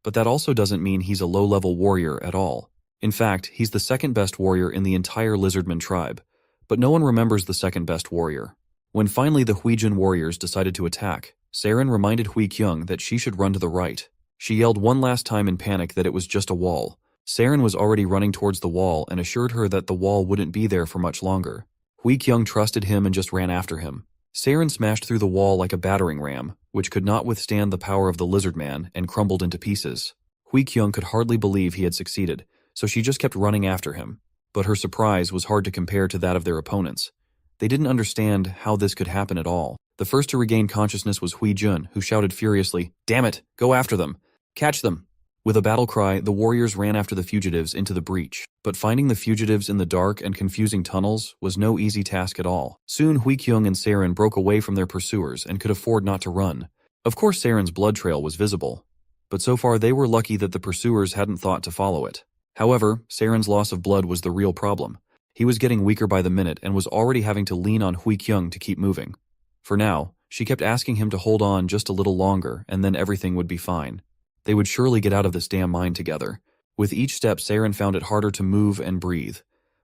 Speaker 1: But that also doesn't mean he's a low-level warrior at all. In fact, he's the second-best warrior in the entire Lizardmen tribe. But no one remembers the second-best warrior. When finally the Huijun warriors decided to attack, Saren reminded Huikyung that she should run to the right. She yelled one last time in panic that it was just a wall. Saren was already running towards the wall and assured her that the wall wouldn't be there for much longer. Huikyung trusted him and just ran after him. Saren smashed through the wall like a battering ram, which could not withstand the power of the Lizardman and crumbled into pieces. Huikyung could hardly believe he had succeeded, so she just kept running after him. But her surprise was hard to compare to that of their opponents. They didn't understand how this could happen at all. The first to regain consciousness was Huijun, who shouted furiously, "Damn it! Go after them! Catch them!" With a battle cry, the warriors ran after the fugitives into the breach. But finding the fugitives in the dark and confusing tunnels was no easy task at all. Soon Huikyung and Saren broke away from their pursuers and could afford not to run. Of course Saren's blood trail was visible, but so far they were lucky that the pursuers hadn't thought to follow it. However, Saren's loss of blood was the real problem. He was getting weaker by the minute and was already having to lean on Huikyung to keep moving. For now, she kept asking him to hold on just a little longer and then everything would be fine. They would surely get out of this damn mine together. With each step, Saren found it harder to move and breathe.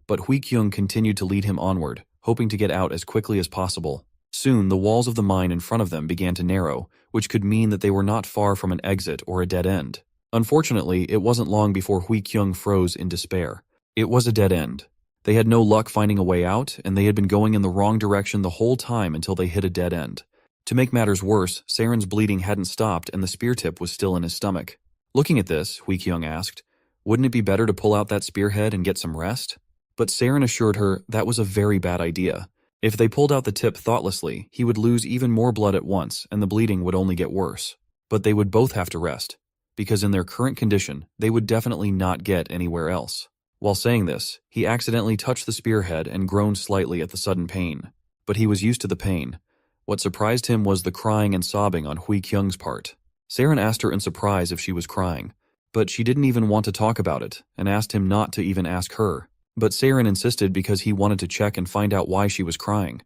Speaker 1: But Huikyung continued to lead him onward, hoping to get out as quickly as possible. Soon, the walls of the mine in front of them began to narrow, which could mean that they were not far from an exit or a dead end. Unfortunately, it wasn't long before Huikyung froze in despair. It was a dead end. They had no luck finding a way out, and they had been going in the wrong direction the whole time until they hit a dead end. To make matters worse, Saren's bleeding hadn't stopped and the spear tip was still in his stomach. Looking at this, Huikyung asked, "Wouldn't it be better to pull out that spearhead and get some rest?" But Saren assured her that was a very bad idea. If they pulled out the tip thoughtlessly, he would lose even more blood at once and the bleeding would only get worse. But they would both have to rest, because in their current condition, they would definitely not get anywhere else. While saying this, he accidentally touched the spearhead and groaned slightly at the sudden pain. But he was used to the pain. What surprised him was the crying and sobbing on Huikyung's part. Saren asked her in surprise if she was crying, but she didn't even want to talk about it and asked him not to even ask her. But Saren insisted because he wanted to check and find out why she was crying.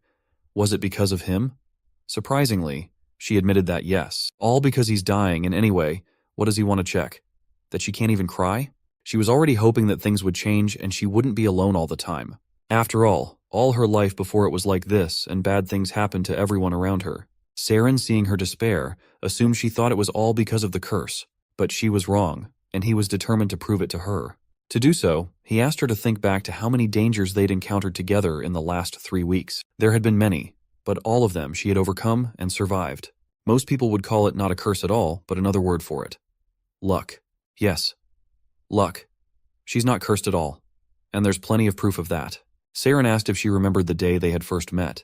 Speaker 1: Was it because of him? Surprisingly, she admitted that yes, all because he's dying, and anyway, what does he want to check? That she can't even cry? She was already hoping that things would change and she wouldn't be alone all the time. After all her life before it was like this, and bad things happened to everyone around her. Saren, seeing her despair, assumed she thought it was all because of the curse. But she was wrong, and he was determined to prove it to her. To do so, he asked her to think back to how many dangers they'd encountered together in the last 3 weeks. There had been many, but all of them she had overcome and survived. Most people would call it not a curse at all, but another word for it. Luck. Yes. Luck. She's not cursed at all, and there's plenty of proof of that. Saren asked if she remembered the day they had first met.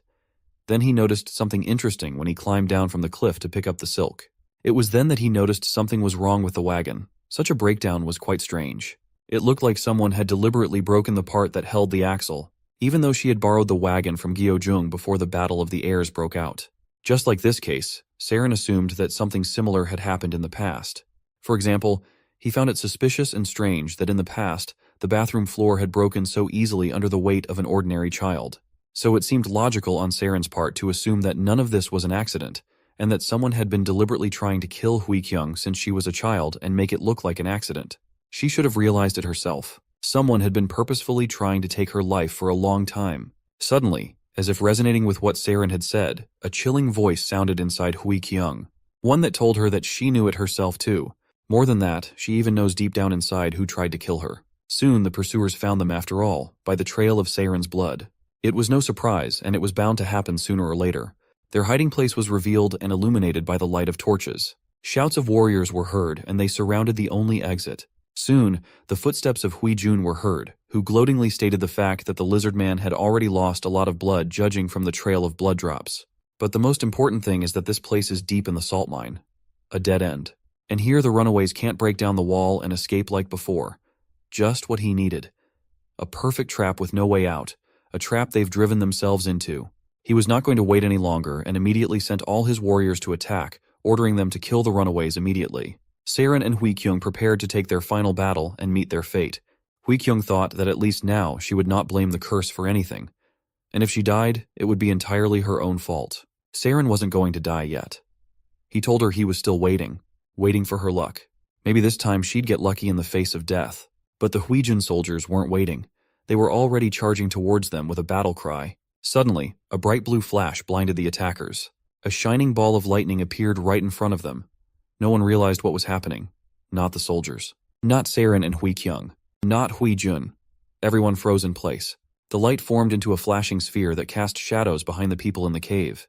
Speaker 1: Then he noticed something interesting when he climbed down from the cliff to pick up the silk. It was then that he noticed something was wrong with the wagon. Such a breakdown was quite strange. It looked like someone had deliberately broken the part that held the axle, even though she had borrowed the wagon from Gyeojung before the Battle of the Airs broke out. Just like this case, Saren assumed that something similar had happened in the past. For example, he found it suspicious and strange that in the past, the bathroom floor had broken so easily under the weight of an ordinary child. So it seemed logical on Saren's part to assume that none of this was an accident, and that someone had been deliberately trying to kill Hui-kyung since she was a child and make it look like an accident. She should have realized it herself. Someone had been purposefully trying to take her life for a long time. Suddenly, as if resonating with what Saren had said, a chilling voice sounded inside Hui-kyung. One that told her that she knew it herself too. More than that, she even knows deep down inside who tried to kill her. Soon the pursuers found them after all, by the trail of Saren's blood. It was no surprise, and it was bound to happen sooner or later. Their hiding place was revealed and illuminated by the light of torches. Shouts of warriors were heard, and they surrounded the only exit. Soon, the footsteps of Hui-jun were heard, who gloatingly stated the fact that the Lizardman had already lost a lot of blood judging from the trail of blood drops. But the most important thing is that this place is deep in the salt mine. A dead end. And here the runaways can't break down the wall and escape like before. Just what he needed. A perfect trap with no way out. A trap they've driven themselves into. He was not going to wait any longer and immediately sent all his warriors to attack, ordering them to kill the runaways immediately. Saren and Hui-kyung prepared to take their final battle and meet their fate. Hui-kyung thought that at least now she would not blame the curse for anything. And if she died, it would be entirely her own fault. Saren wasn't going to die yet. He told her he was still waiting for her luck. Maybe this time she'd get lucky in the face of death. But the Hui-jun soldiers weren't waiting. They were already charging towards them with a battle cry. Suddenly, a bright blue flash blinded the attackers. A shining ball of lightning appeared right in front of them. No one realized what was happening. Not the soldiers. Not Saren and Hui-kyung. Not Hui-jun. Everyone froze in place. The light formed into a flashing sphere that cast shadows behind the people in the cave.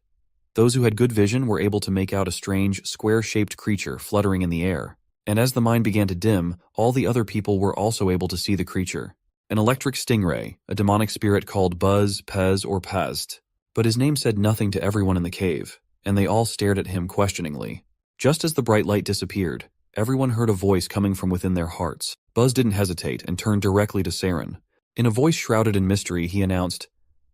Speaker 1: Those who had good vision were able to make out a strange, square-shaped creature fluttering in the air. And as the mine began to dim, all the other people were also able to see the creature. An electric stingray, a demonic spirit called Buzz, Pez, or Pazd. But his name said nothing to everyone in the cave, and they all stared at him questioningly. Just as the bright light disappeared, everyone heard a voice coming from within their hearts. Buzz didn't hesitate and turned directly to Saren. In a voice shrouded in mystery, he announced,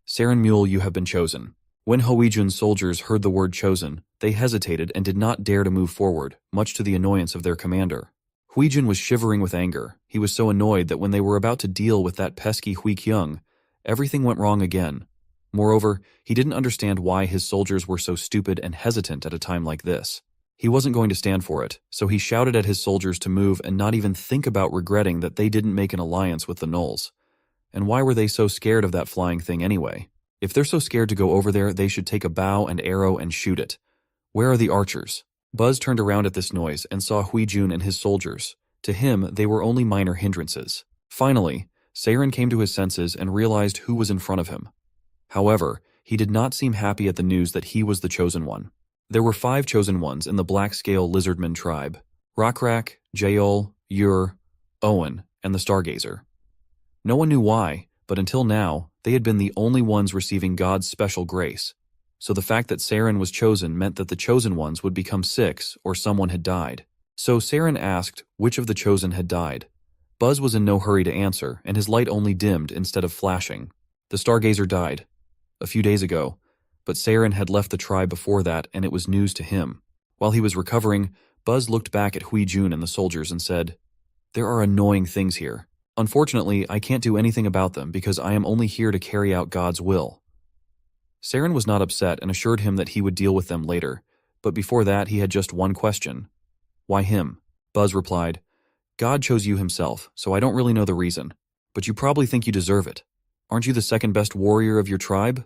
Speaker 1: "Saren Mule, you have been chosen." When Hui-jun's soldiers heard the word chosen, they hesitated and did not dare to move forward, much to the annoyance of their commander. Hui-jun was shivering with anger. He was so annoyed that when they were about to deal with that pesky Hui-kyung, everything went wrong again. Moreover, he didn't understand why his soldiers were so stupid and hesitant at a time like this. He wasn't going to stand for it, so he shouted at his soldiers to move and not even think about regretting that they didn't make an alliance with the Gnolls. And why were they so scared of that flying thing anyway? If they're so scared to go over there, they should take a bow and arrow and shoot it. Where are the archers? Buzz turned around at this noise and saw Hui-jun and his soldiers. To him, they were only minor hindrances. Finally, Saren came to his senses and realized who was in front of him. However, he did not seem happy at the news that he was the chosen one. There were 5 chosen ones in the black-scale Lizardmen tribe: Rokrak, Jael, Ur, Owen, and the Stargazer. No one knew why, but until now, they had been the only ones receiving God's special grace. So the fact that Saren was chosen meant that the chosen ones would become 6 or someone had died. So Saren asked which of the chosen had died. Buzz was in no hurry to answer, and his light only dimmed instead of flashing. The Stargazer died. A few days ago. But Saren had left the tribe before that, and it was news to him. While he was recovering, Buzz looked back at Hui-jun and the soldiers and said, "There are annoying things here. Unfortunately, I can't do anything about them because I am only here to carry out God's will." Saren was not upset and assured him that he would deal with them later, but before that he had just one question. "Why him?" Buzz replied, "God chose you himself, so I don't really know the reason. But you probably think you deserve it. Aren't you the second best warrior of your tribe?"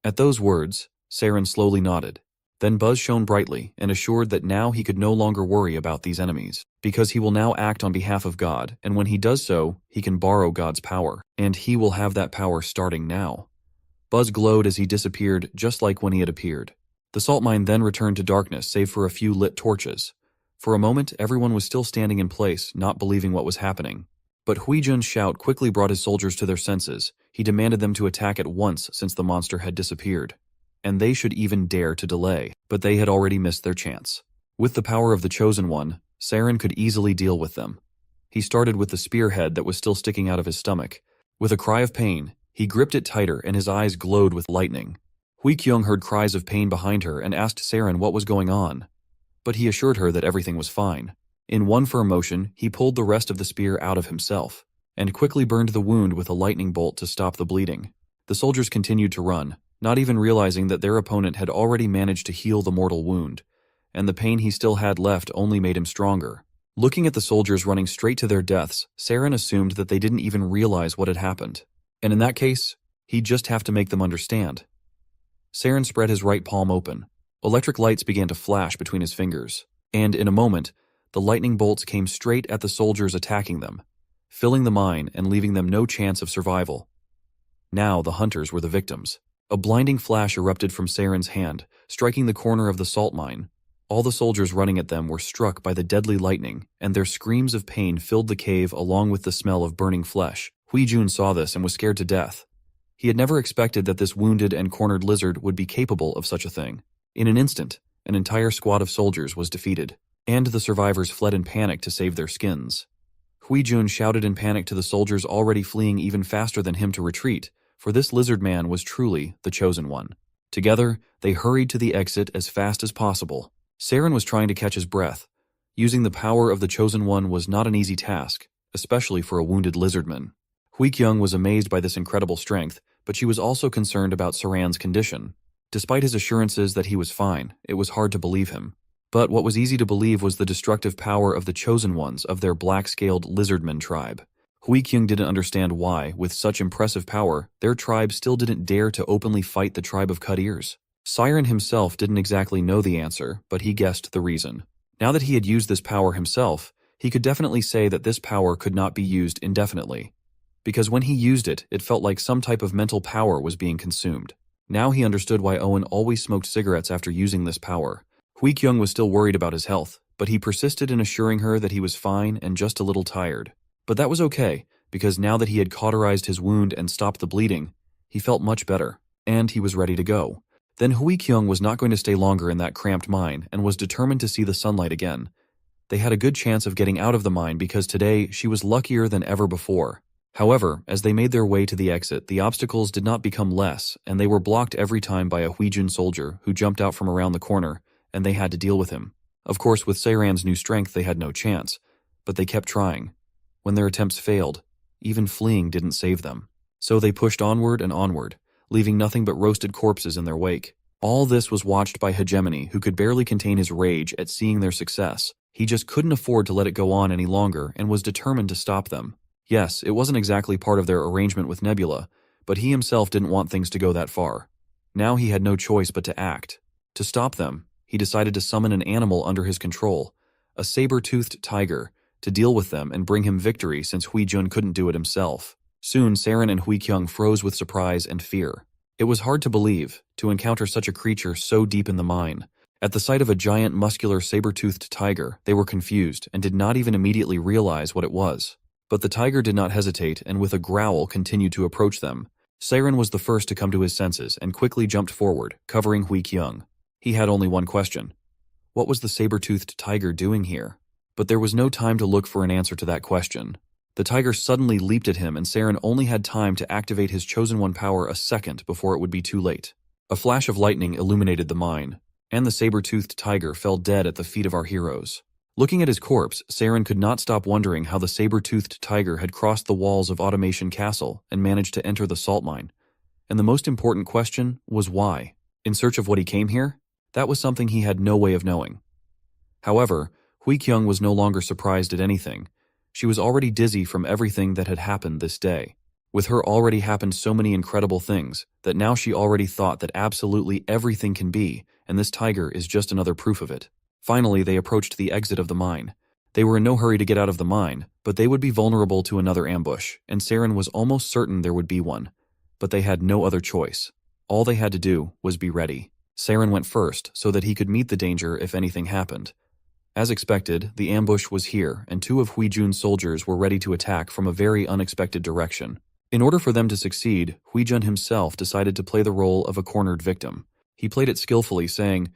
Speaker 1: At those words, Saren slowly nodded. Then Buzz shone brightly and assured that now he could no longer worry about these enemies, because he will now act on behalf of God, and when he does so, he can borrow God's power, and he will have that power starting now. Buzz glowed as he disappeared just like when he had appeared. The salt mine then returned to darkness save for a few lit torches. For a moment, everyone was still standing in place, not believing what was happening. But Hui-jun's shout quickly brought his soldiers to their senses. He demanded them to attack at once since the monster had disappeared. And they should even dare to delay, but they had already missed their chance. With the power of the Chosen One, Saren could easily deal with them. He started with the spearhead that was still sticking out of his stomach. With a cry of pain, he gripped it tighter and his eyes glowed with lightning. Hui-kyung heard cries of pain behind her and asked Saren what was going on. But he assured her that everything was fine. In one firm motion, he pulled the rest of the spear out of himself, and quickly burned the wound with a lightning bolt to stop the bleeding. The soldiers continued to run, not even realizing that their opponent had already managed to heal the mortal wound, and the pain he still had left only made him stronger. Looking at the soldiers running straight to their deaths, Saren assumed that they didn't even realize what had happened. And in that case, he'd just have to make them understand. Saren spread his right palm open. Electric lights began to flash between his fingers, and in a moment, the lightning bolts came straight at the soldiers attacking them, filling the mine and leaving them no chance of survival. Now the hunters were the victims. A blinding flash erupted from Saren's hand, striking the corner of the salt mine. All the soldiers running at them were struck by the deadly lightning, and their screams of pain filled the cave along with the smell of burning flesh. Huijun saw this and was scared to death. He had never expected that this wounded and cornered lizard would be capable of such a thing. In an instant, an entire squad of soldiers was defeated, and the survivors fled in panic to save their skins. Huijun shouted in panic to the soldiers already fleeing even faster than him to retreat, for this lizard man was truly the chosen one. Together, they hurried to the exit as fast as possible. Saren was trying to catch his breath. Using the power of the chosen one was not an easy task, especially for a wounded lizardman. Huikyung was amazed by this incredible strength, but she was also concerned about Saran's condition. Despite his assurances that he was fine, it was hard to believe him. But what was easy to believe was the destructive power of the chosen ones of their black-scaled lizardmen tribe. Huikyung didn't understand why, with such impressive power, their tribe still didn't dare to openly fight the tribe of cut ears. Siren himself didn't exactly know the answer, but he guessed the reason. Now that he had used this power himself, he could definitely say that this power could not be used indefinitely. Because when he used it, it felt like some type of mental power was being consumed. Now he understood why Owen always smoked cigarettes after using this power. Huikyung was still worried about his health, but he persisted in assuring her that he was fine and just a little tired. But that was okay, because now that he had cauterized his wound and stopped the bleeding, he felt much better, and he was ready to go. Then Huikyung was not going to stay longer in that cramped mine and was determined to see the sunlight again. They had a good chance of getting out of the mine because today she was luckier than ever before. However, as they made their way to the exit, the obstacles did not become less, and they were blocked every time by a Huijun soldier who jumped out from around the corner, and they had to deal with him. Of course, with Saran's new strength they had no chance, but they kept trying. When their attempts failed, even fleeing didn't save them. So they pushed onward and onward, leaving nothing but roasted corpses in their wake. All this was watched by Hegemony, who could barely contain his rage at seeing their success. He just couldn't afford to let it go on any longer and was determined to stop them. Yes, it wasn't exactly part of their arrangement with Nebula, but he himself didn't want things to go that far. Now he had no choice but to act. To stop them, he decided to summon an animal under his control, a saber-toothed tiger, to deal with them and bring him victory since Huijun couldn't do it himself. Soon, Saren and Huikyung froze with surprise and fear. It was hard to believe, to encounter such a creature so deep in the mine. At the sight of a giant muscular saber-toothed tiger, they were confused and did not even immediately realize what it was. But the tiger did not hesitate and with a growl continued to approach them. Saren was the first to come to his senses and quickly jumped forward, covering Huikyung. He had only one question. What was the saber-toothed tiger doing here? But there was no time to look for an answer to that question. The tiger suddenly leaped at him and Saren only had time to activate his Chosen One power a second before it would be too late. A flash of lightning illuminated the mine, and the saber-toothed tiger fell dead at the feet of our heroes. Looking at his corpse, Saren could not stop wondering how the saber-toothed tiger had crossed the walls of Automation Castle and managed to enter the salt mine. And the most important question was why? In search of what he came here? That was something he had no way of knowing. However, Huikyung was no longer surprised at anything. She was already dizzy from everything that had happened this day. With her already happened so many incredible things that now she already thought that absolutely everything can be, and this tiger is just another proof of it. Finally, they approached the exit of the mine. They were in no hurry to get out of the mine, but they would be vulnerable to another ambush, and Saren was almost certain there would be one. But they had no other choice. All they had to do was be ready. Saren went first so that he could meet the danger if anything happened. As expected, the ambush was here, and two of Huijun's soldiers were ready to attack from a very unexpected direction. In order for them to succeed, Huijun himself decided to play the role of a cornered victim. He played it skillfully, saying,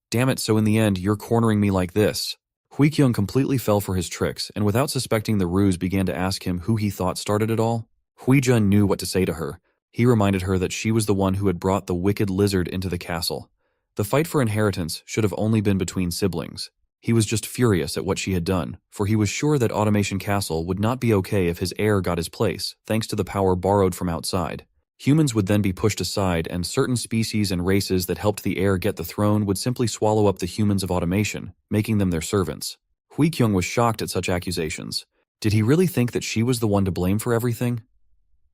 Speaker 1: "Damn it, so in the end, you're cornering me like this." Huikyung completely fell for his tricks, and without suspecting the ruse began to ask him who he thought started it all. Huijun knew what to say to her. He reminded her that she was the one who had brought the wicked lizard into the castle. The fight for inheritance should have only been between siblings. He was just furious at what she had done, for he was sure that Automation Castle would not be okay if his heir got his place, thanks to the power borrowed from outside. Humans would then be pushed aside, and certain species and races that helped the heir get the throne would simply swallow up the humans of automation, making them their servants. Hui Kyung was shocked at such accusations. Did he really think that she was the one to blame for everything?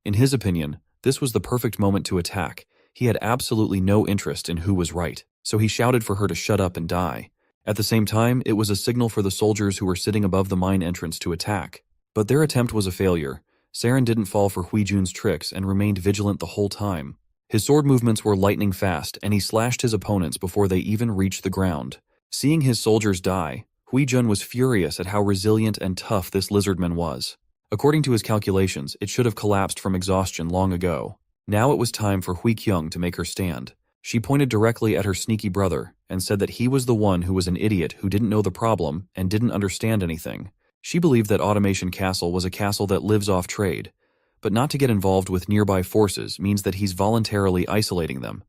Speaker 1: In his opinion, this was the perfect moment to attack. He had absolutely no interest in who was right, so he shouted for her to shut up and die. At the same time, it was a signal for the soldiers who were sitting above the mine entrance to attack. But their attempt was a failure. Saren didn't fall for Hui Jun's tricks and remained vigilant the whole time. His sword movements were lightning fast, and he slashed his opponents before they even reached the ground. Seeing his soldiers die, Hui Jun was furious at how resilient and tough this lizardman was. According to his calculations, it should have collapsed from exhaustion long ago. Now it was time for Hui Kyung to make her stand. She pointed directly at her sneaky brother and said that he was the one who was an idiot who didn't know the problem and didn't understand anything. She believed that Automation Castle was a castle that lives off trade, but not to get involved with nearby forces means that he's voluntarily isolating them.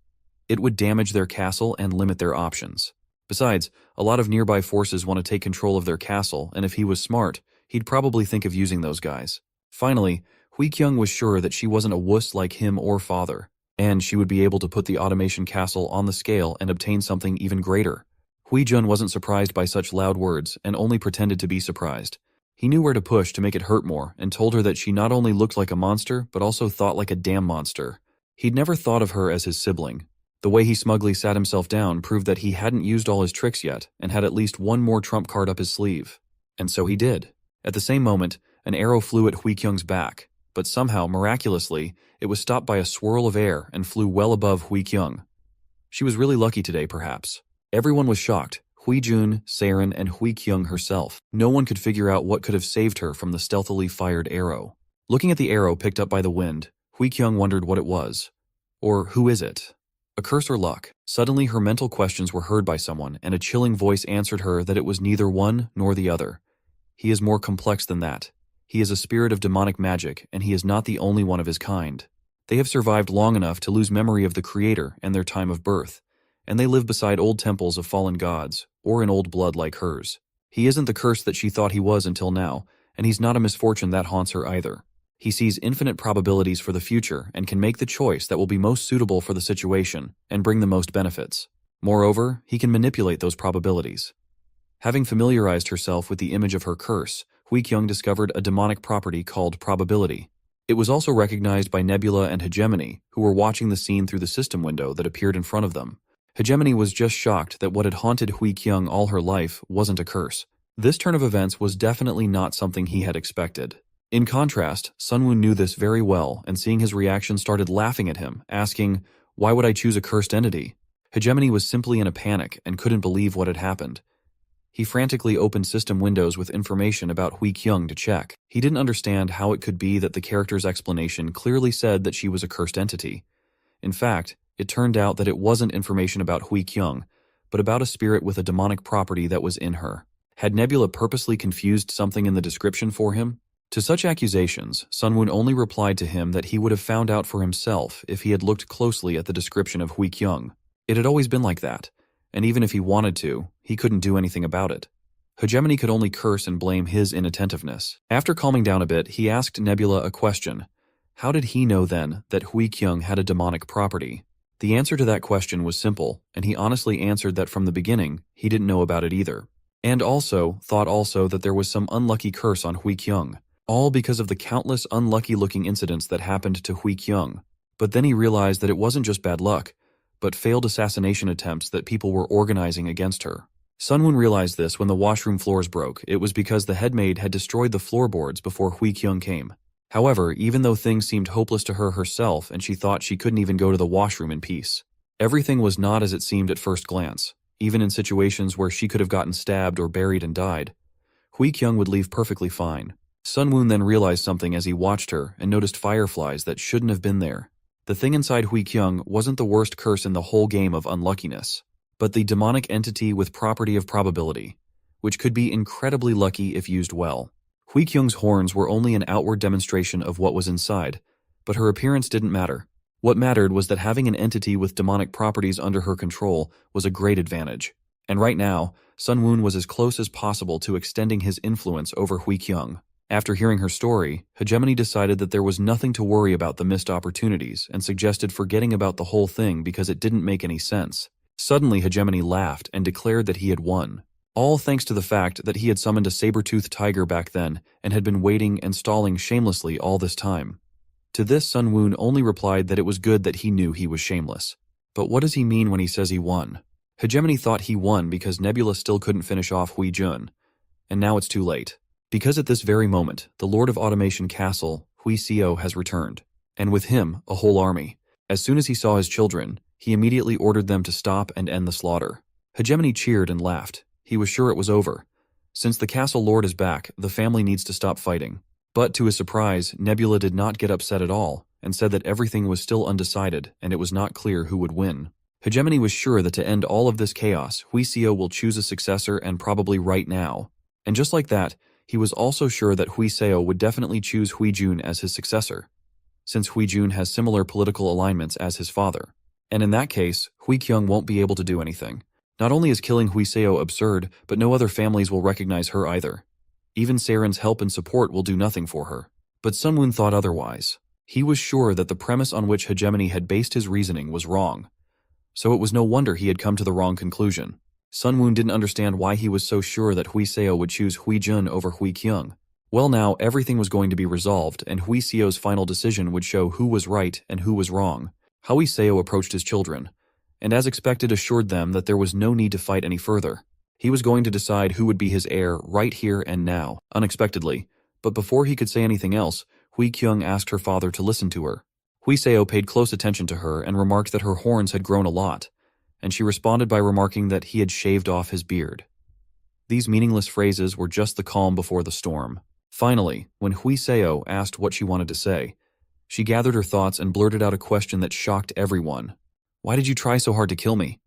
Speaker 1: It would damage their castle and limit their options. Besides, a lot of nearby forces want to take control of their castle, and if he was smart, he'd probably think of using those guys. Finally, Hui Kyung was sure that she wasn't a wuss like him or father, and she would be able to put the Automation Castle on the scale and obtain something even greater. Hui Jun wasn't surprised by such loud words and only pretended to be surprised. He knew where to push to make it hurt more and told her that she not only looked like a monster, but also thought like a damn monster. He'd never thought of her as his sibling. The way he smugly sat himself down proved that he hadn't used all his tricks yet and had at least one more trump card up his sleeve. And so he did. At the same moment, an arrow flew at Hui Kyung's back, but somehow, miraculously, it was stopped by a swirl of air and flew well above Hui Kyung. She was really lucky today, perhaps. Everyone was shocked. Hui Jun, Saren, and Hui Kyung herself. No one could figure out what could have saved her from the stealthily fired arrow. Looking at the arrow picked up by the wind, Hui Kyung wondered what it was. Or who is it? A curse or luck? Suddenly her mental questions were heard by someone, and a chilling voice answered her that it was neither one nor the other. He is more complex than that. He is a spirit of demonic magic, and he is not the only one of his kind. They have survived long enough to lose memory of the Creator and their time of birth, and they live beside old temples of fallen gods, or in old blood like hers. He isn't the curse that she thought he was until now, and he's not a misfortune that haunts her either. He sees infinite probabilities for the future and can make the choice that will be most suitable for the situation and bring the most benefits. Moreover, he can manipulate those probabilities. Having familiarized herself with the image of her curse, Hui Kyung discovered a demonic property called probability. It was also recognized by Nebula and Hegemony, who were watching the scene through the system window that appeared in front of them. Hegemony was just shocked that what had haunted Hui Kyung all her life wasn't a curse. This turn of events was definitely not something he had expected. In contrast, Sunwoo knew this very well, and seeing his reaction started laughing at him, asking, "Why would I choose a cursed entity?" Hegemony was simply in a panic and couldn't believe what had happened. He frantically opened system windows with information about Hui Kyung to check. He didn't understand how it could be that the character's explanation clearly said that she was a cursed entity. In fact, it turned out that it wasn't information about Hui Kyung, but about a spirit with a demonic property that was in her. Had Nebula purposely confused something in the description for him? To such accusations, Sunwoo only replied to him that he would have found out for himself if he had looked closely at the description of Hui Kyung. It had always been like that, and even if he wanted to, he couldn't do anything about it. Hegemony could only curse and blame his inattentiveness. After calming down a bit, he asked Nebula a question. How did he know then that Hui Kyung had a demonic property? The answer to that question was simple, and he honestly answered that from the beginning, he didn't know about it either. And thought also that there was some unlucky curse on Hui Kyung. All because of the countless unlucky-looking incidents that happened to Hui Kyung. But then he realized that it wasn't just bad luck, but failed assassination attempts that people were organizing against her. Sunwoo realized this when the washroom floors broke. It was because the headmaid had destroyed the floorboards before Hui Kyung came. However, even though things seemed hopeless to her herself and she thought she couldn't even go to the washroom in peace, everything was not as it seemed at first glance. Even in situations where she could have gotten stabbed or buried and died, Hui Kyung would leave perfectly fine. Sunwoo then realized something as he watched her and noticed fireflies that shouldn't have been there. The thing inside Hui Kyung wasn't the worst curse in the whole game of unluckiness, but the demonic entity with property of probability, which could be incredibly lucky if used well. Hui Kyung's horns were only an outward demonstration of what was inside, but her appearance didn't matter. What mattered was that having an entity with demonic properties under her control was a great advantage. And right now, Sunwoo was as close as possible to extending his influence over Hui Kyung. After hearing her story, Hegemony decided that there was nothing to worry about the missed opportunities and suggested forgetting about the whole thing because it didn't make any sense. Suddenly, Hegemony laughed and declared that he had won. All thanks to the fact that he had summoned a saber-toothed tiger back then and had been waiting and stalling shamelessly all this time. To this, Sun Woon only replied that it was good that he knew he was shameless. But what does he mean when he says he won? Hegemony thought he won because Nebula still couldn't finish off Hui Jun. And now it's too late. Because at this very moment, the Lord of Automation Castle, Hui Seo, has returned. And with him, a whole army. As soon as he saw his children, he immediately ordered them to stop and end the slaughter. Hegemony cheered and laughed. He was sure it was over. Since the castle lord is back, the family needs to stop fighting. But to his surprise, Nebula did not get upset at all, and said that everything was still undecided and it was not clear who would win. Hegemony was sure that to end all of this chaos, Hui Seo will choose a successor and probably right now. And just like that, he was also sure that Hui Seo would definitely choose Hui Jun as his successor, since Hui Jun has similar political alignments as his father. And in that case, Hui Kyung won't be able to do anything. Not only is killing Hui Seo absurd, but no other families will recognize her either. Even Saren's help and support will do nothing for her. But Sun Woon thought otherwise. He was sure that the premise on which Hegemony had based his reasoning was wrong. So it was no wonder he had come to the wrong conclusion. Sun Woon didn't understand why he was so sure that Hui Seo would choose Hui Jun over Hui Kyung. Well, now everything was going to be resolved, and Hui Seo's final decision would show who was right and who was wrong. Hui Seo approached his children, and as expected assured them that there was no need to fight any further. He was going to decide who would be his heir right here and now, unexpectedly. But before he could say anything else, Hui Kyung asked her father to listen to her. Hui Seo paid close attention to her and remarked that her horns had grown a lot, and she responded by remarking that he had shaved off his beard. These meaningless phrases were just the calm before the storm. Finally, when Hui Seo asked what she wanted to say, she gathered her thoughts and blurted out a question that shocked everyone. "Why did you try so hard to kill me?"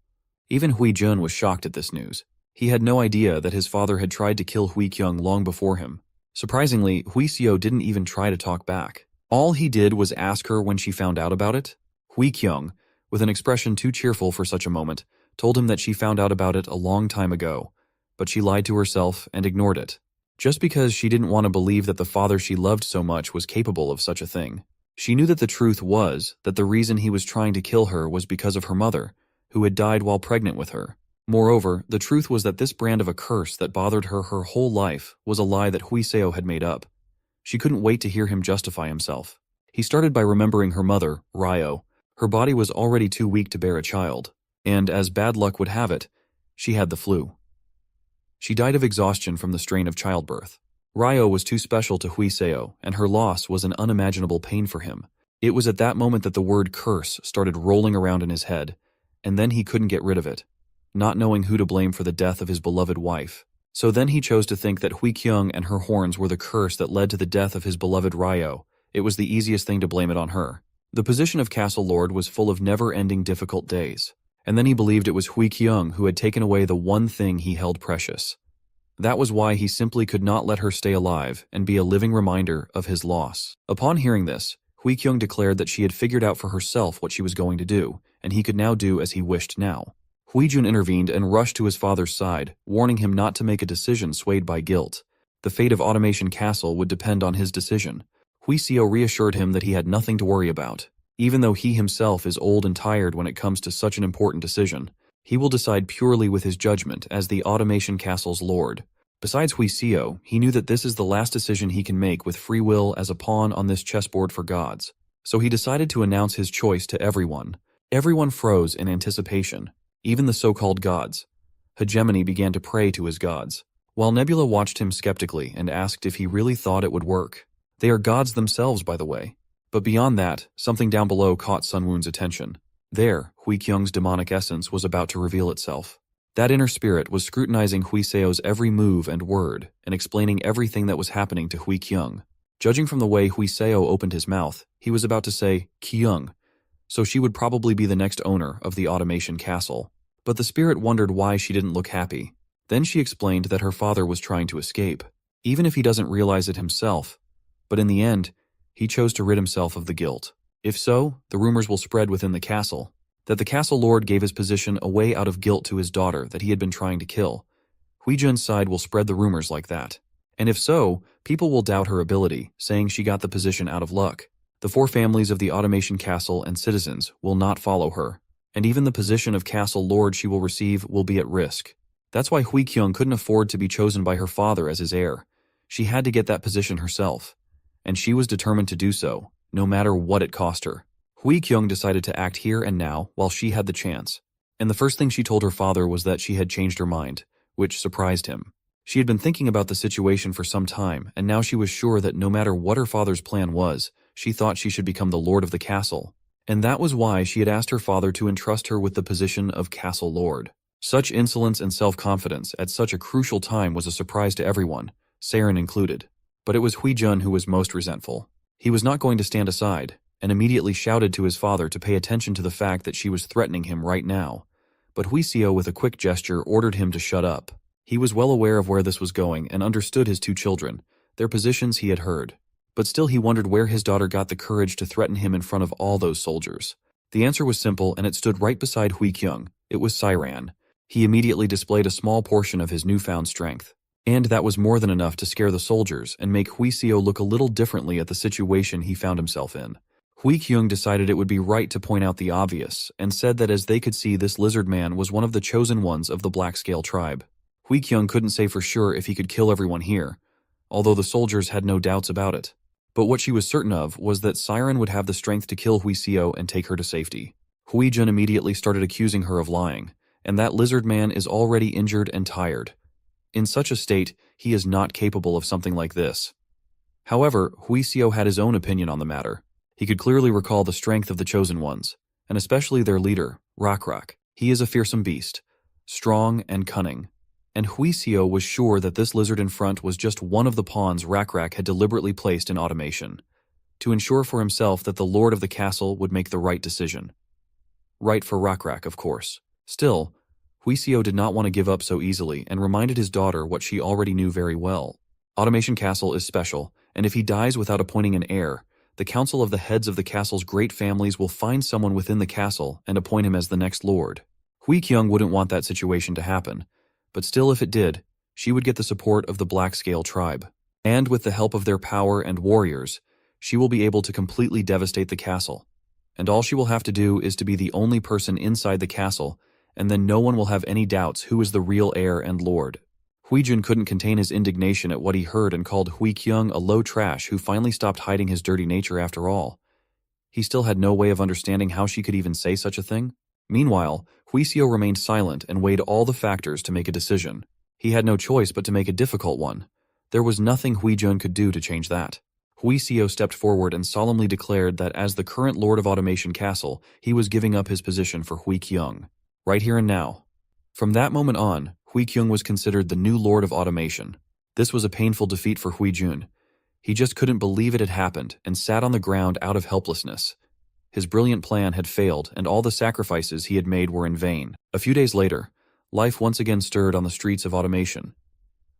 Speaker 1: Even Hui Jun was shocked at this news. He had no idea that his father had tried to kill Hui Kyung long before him. Surprisingly, Hui Seo didn't even try to talk back. All he did was ask her when she found out about it. Hui Kyung, with an expression too cheerful for such a moment, told him that she found out about it a long time ago, but she lied to herself and ignored it. Just because she didn't want to believe that the father she loved so much was capable of such a thing. She knew that the truth was that the reason he was trying to kill her was because of her mother, who had died while pregnant with her. Moreover, the truth was that this brand of a curse that bothered her whole life was a lie that Hui Seo had made up. She couldn't wait to hear him justify himself. He started by remembering her mother, Ryo. Her body was already too weak to bear a child, and as bad luck would have it, she had the flu. She died of exhaustion from the strain of childbirth. Ryo was too special to Hui Seo, and her loss was an unimaginable pain for him. It was at that moment that the word curse started rolling around in his head, and then he couldn't get rid of it, not knowing who to blame for the death of his beloved wife. So then he chose to think that Hui Kyung and her horns were the curse that led to the death of his beloved Ryo. It was the easiest thing to blame it on her. The position of Castle Lord was full of never-ending difficult days, and then he believed it was Hui Kyung who had taken away the one thing he held precious. That was why he simply could not let her stay alive and be a living reminder of his loss. Upon hearing this, Hui Kyung declared that she had figured out for herself what she was going to do, and he could now do as he wished now. Hui Jun intervened and rushed to his father's side, warning him not to make a decision swayed by guilt. The fate of Automation Castle would depend on his decision. Hui Seo reassured him that he had nothing to worry about. Even though he himself is old and tired when it comes to such an important decision, he will decide purely with his judgment as the Automation Castle's lord. Besides Hui Seo, he knew that this is the last decision he can make with free will as a pawn on this chessboard for gods. So he decided to announce his choice to everyone. Everyone froze in anticipation. Even the so-called gods. Hegemony began to pray to his gods, while Nebula watched him skeptically and asked if he really thought it would work. They are gods themselves, by the way. But beyond that, something down below caught Sun Woon's attention. There, Hui Kyung's demonic essence was about to reveal itself. That inner spirit was scrutinizing Hui Seo's every move and word, and explaining everything that was happening to Hui Kyung. Judging from the way Hui Seo opened his mouth, he was about to say, Kyung, so she would probably be the next owner of the Automation Castle. But the spirit wondered why she didn't look happy. Then she explained that her father was trying to escape, even if he doesn't realize it himself. But in the end, he chose to rid himself of the guilt. If so, the rumors will spread within the castle, that the castle lord gave his position away out of guilt to his daughter that he had been trying to kill. Hui Jun's side will spread the rumors like that. And if so, People will doubt her ability, saying she got the position out of luck. The 4 families of the Automation Castle and citizens will not follow her, and even the position of Castle Lord she will receive will be at risk. That's why Hui Kyung couldn't afford to be chosen by her father as his heir. She had to get that position herself, and she was determined to do so, no matter what it cost her. Hui Kyung decided to act here and now while she had the chance, and the first thing she told her father was that she had changed her mind, which surprised him. She had been thinking about the situation for some time, and now she was sure that no matter what her father's plan was, she thought she should become the lord of the castle. And that was why she had asked her father to entrust her with the position of castle lord. Such insolence and self-confidence at such a crucial time was a surprise to everyone, Saren included. But it was Huijun who was most resentful. He was not going to stand aside, and immediately shouted to his father to pay attention to the fact that she was threatening him right now. But Huiseo with a quick gesture ordered him to shut up. He was well aware of where this was going and understood his 2 children, their positions he had heard. But still he wondered where his daughter got the courage to threaten him in front of all those soldiers. The answer was simple, and it stood right beside Hui Kyung. It was Siran. He immediately displayed a small portion of his newfound strength. And that was more than enough to scare the soldiers and make Huiseo look a little differently at the situation he found himself in. Hui Kyung decided it would be right to point out the obvious, and said that as they could see, this lizard man was one of the chosen ones of the Black Scale tribe. Hui Kyung couldn't say for sure if he could kill everyone here, although the soldiers had no doubts about it. But what she was certain of was that Siren would have the strength to kill Huiseo and take her to safety. Huijun immediately started accusing her of lying, and that lizard man is already injured and tired. In such a state, he is not capable of something like this. However, Huiseo had his own opinion on the matter. He could clearly recall the strength of the chosen ones, and especially their leader, Rakrak. He is a fearsome beast, strong and cunning. And Huiseo was sure that this lizard in front was just one of the pawns Rakrak had deliberately placed in automation, to ensure for himself that the lord of the castle would make the right decision. Right for Rakrak, of course. Still, Huiseo did not want to give up so easily and reminded his daughter what she already knew very well. Automation Castle is special, and if he dies without appointing an heir, the council of the heads of the castle's great families will find someone within the castle and appoint him as the next lord. Hui Kyung wouldn't want that situation to happen, but still if it did, she would get the support of the Black Scale tribe. And with the help of their power and warriors, she will be able to completely devastate the castle. And all she will have to do is to be the only person inside the castle, and then no one will have any doubts who is the real heir and lord. Huijun couldn't contain his indignation at what he heard and called Hui Kyung a low trash who finally stopped hiding his dirty nature after all. He still had no way of understanding how she could even say such a thing. Meanwhile, Huiseo remained silent and weighed all the factors to make a decision. He had no choice but to make a difficult one. There was nothing Huijun could do to change that. Huiseo stepped forward and solemnly declared that as the current Lord of Automation Castle, he was giving up his position for Hui Kyung. Right here and now. From that moment on, Hui Kyung was considered the new Lord of Automation. This was a painful defeat for Huijun. He just couldn't believe it had happened and sat on the ground out of helplessness. His brilliant plan had failed, and all the sacrifices he had made were in vain. A few days later, life once again stirred on the streets of Automation.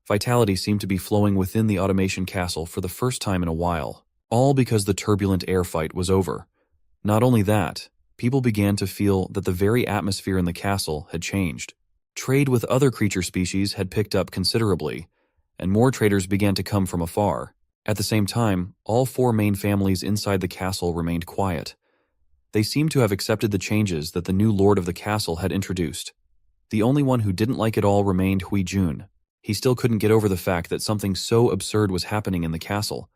Speaker 1: Vitality seemed to be flowing within the Automation Castle for the first time in a while, all because the turbulent air fight was over. Not only that, people began to feel that the very atmosphere in the castle had changed. Trade with other creature species had picked up considerably, and more traders began to come from afar. At the same time, all 4 main families inside the castle remained quiet. They seemed to have accepted the changes that the new lord of the castle had introduced. The only one who didn't like it all remained Huijun. He still couldn't get over the fact that something so absurd was happening in the castle.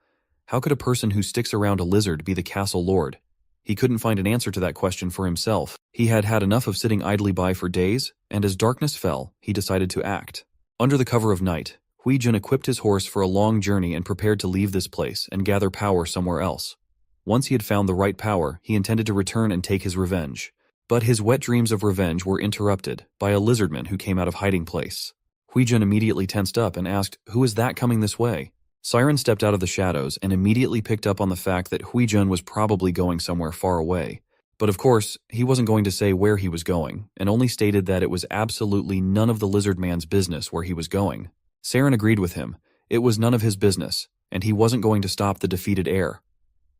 Speaker 1: How could a person who sticks around a lizard be the castle lord? He couldn't find an answer to that question for himself. He had had enough of sitting idly by for days, and as darkness fell, he decided to act. Under the cover of night, Huijun equipped his horse for a long journey and prepared to leave this place and gather power somewhere else. Once he had found the right power, he intended to return and take his revenge. But his wet dreams of revenge were interrupted by a lizardman who came out of hiding place. Huijun immediately tensed up and asked, "Who is that coming this way?" Siren stepped out of the shadows and immediately picked up on the fact that Huijun was probably going somewhere far away. But of course, he wasn't going to say where he was going, and only stated that it was absolutely none of the lizard man's business where he was going. Siren agreed with him. It was none of his business, and he wasn't going to stop the defeated heir.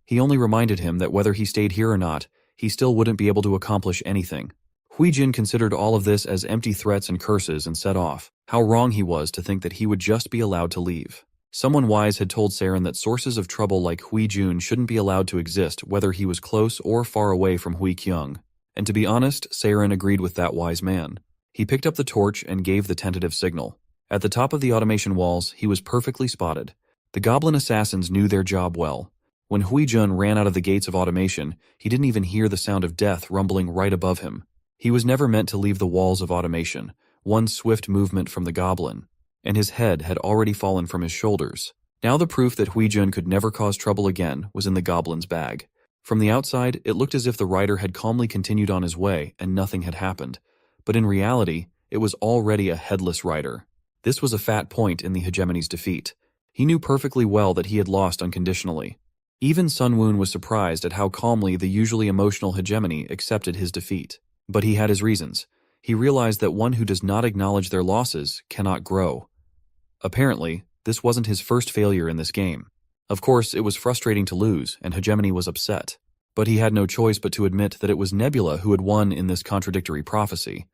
Speaker 1: He only reminded him that whether he stayed here or not, he still wouldn't be able to accomplish anything. Huijun considered all of this as empty threats and curses and set off. How wrong he was to think that he would just be allowed to leave. Someone wise had told Saren that sources of trouble like Hui Jun shouldn't be allowed to exist whether he was close or far away from Hui Kyung. And to be honest, Saren agreed with that wise man. He picked up the torch and gave the tentative signal. At the top of the automation walls, he was perfectly spotted. The goblin assassins knew their job well. When Hui Jun ran out of the gates of automation, he didn't even hear the sound of death rumbling right above him. He was never meant to leave the walls of automation, one swift movement from the goblin, and his head had already fallen from his shoulders. Now the proof that Hui Jun could never cause trouble again was in the goblin's bag. From the outside, it looked as if the rider had calmly continued on his way and nothing had happened. But in reality, it was already a headless rider. This was a fat point in the hegemony's defeat. He knew perfectly well that he had lost unconditionally. Even Sun Woon was surprised at how calmly the usually emotional hegemony accepted his defeat. But he had his reasons. He realized that one who does not acknowledge their losses cannot grow. Apparently, this wasn't his first failure in this game. Of course, it was frustrating to lose, and hegemony was upset. But he had no choice but to admit that it was Nebula who had won in this contradictory prophecy,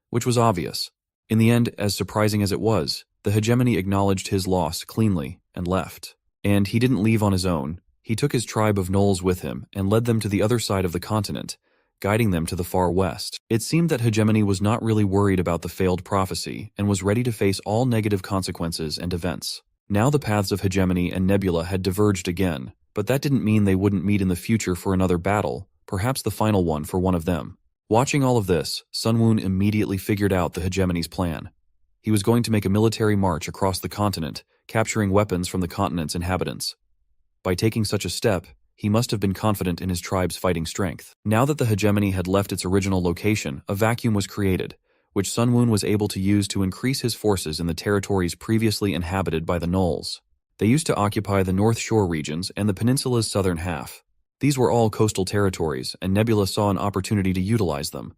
Speaker 1: which was obvious. In the end, as surprising as it was, the hegemony acknowledged his loss cleanly and left. And he didn't leave on his own. He took his tribe of gnolls with him and led them to the other side of the continent, guiding them to the far west. It seemed that hegemony was not really worried about the failed prophecy and was ready to face all negative consequences and events. Now the paths of hegemony and Nebula had diverged again, but that didn't mean they wouldn't meet in the future for another battle, perhaps the final one for one of them. Watching all of this, Sun Woon immediately figured out the hegemony's plan. He was going to make a military march across the continent, capturing weapons from the continent's inhabitants. By taking such a step, he must have been confident in his tribe's fighting strength. Now that the hegemony had left its original location, a vacuum was created, which Sun Woon was able to use to increase his forces in the territories previously inhabited by the gnolls. They used to occupy the North Shore regions and the peninsula's southern half. These were all coastal territories, and Nebula saw an opportunity to utilize them.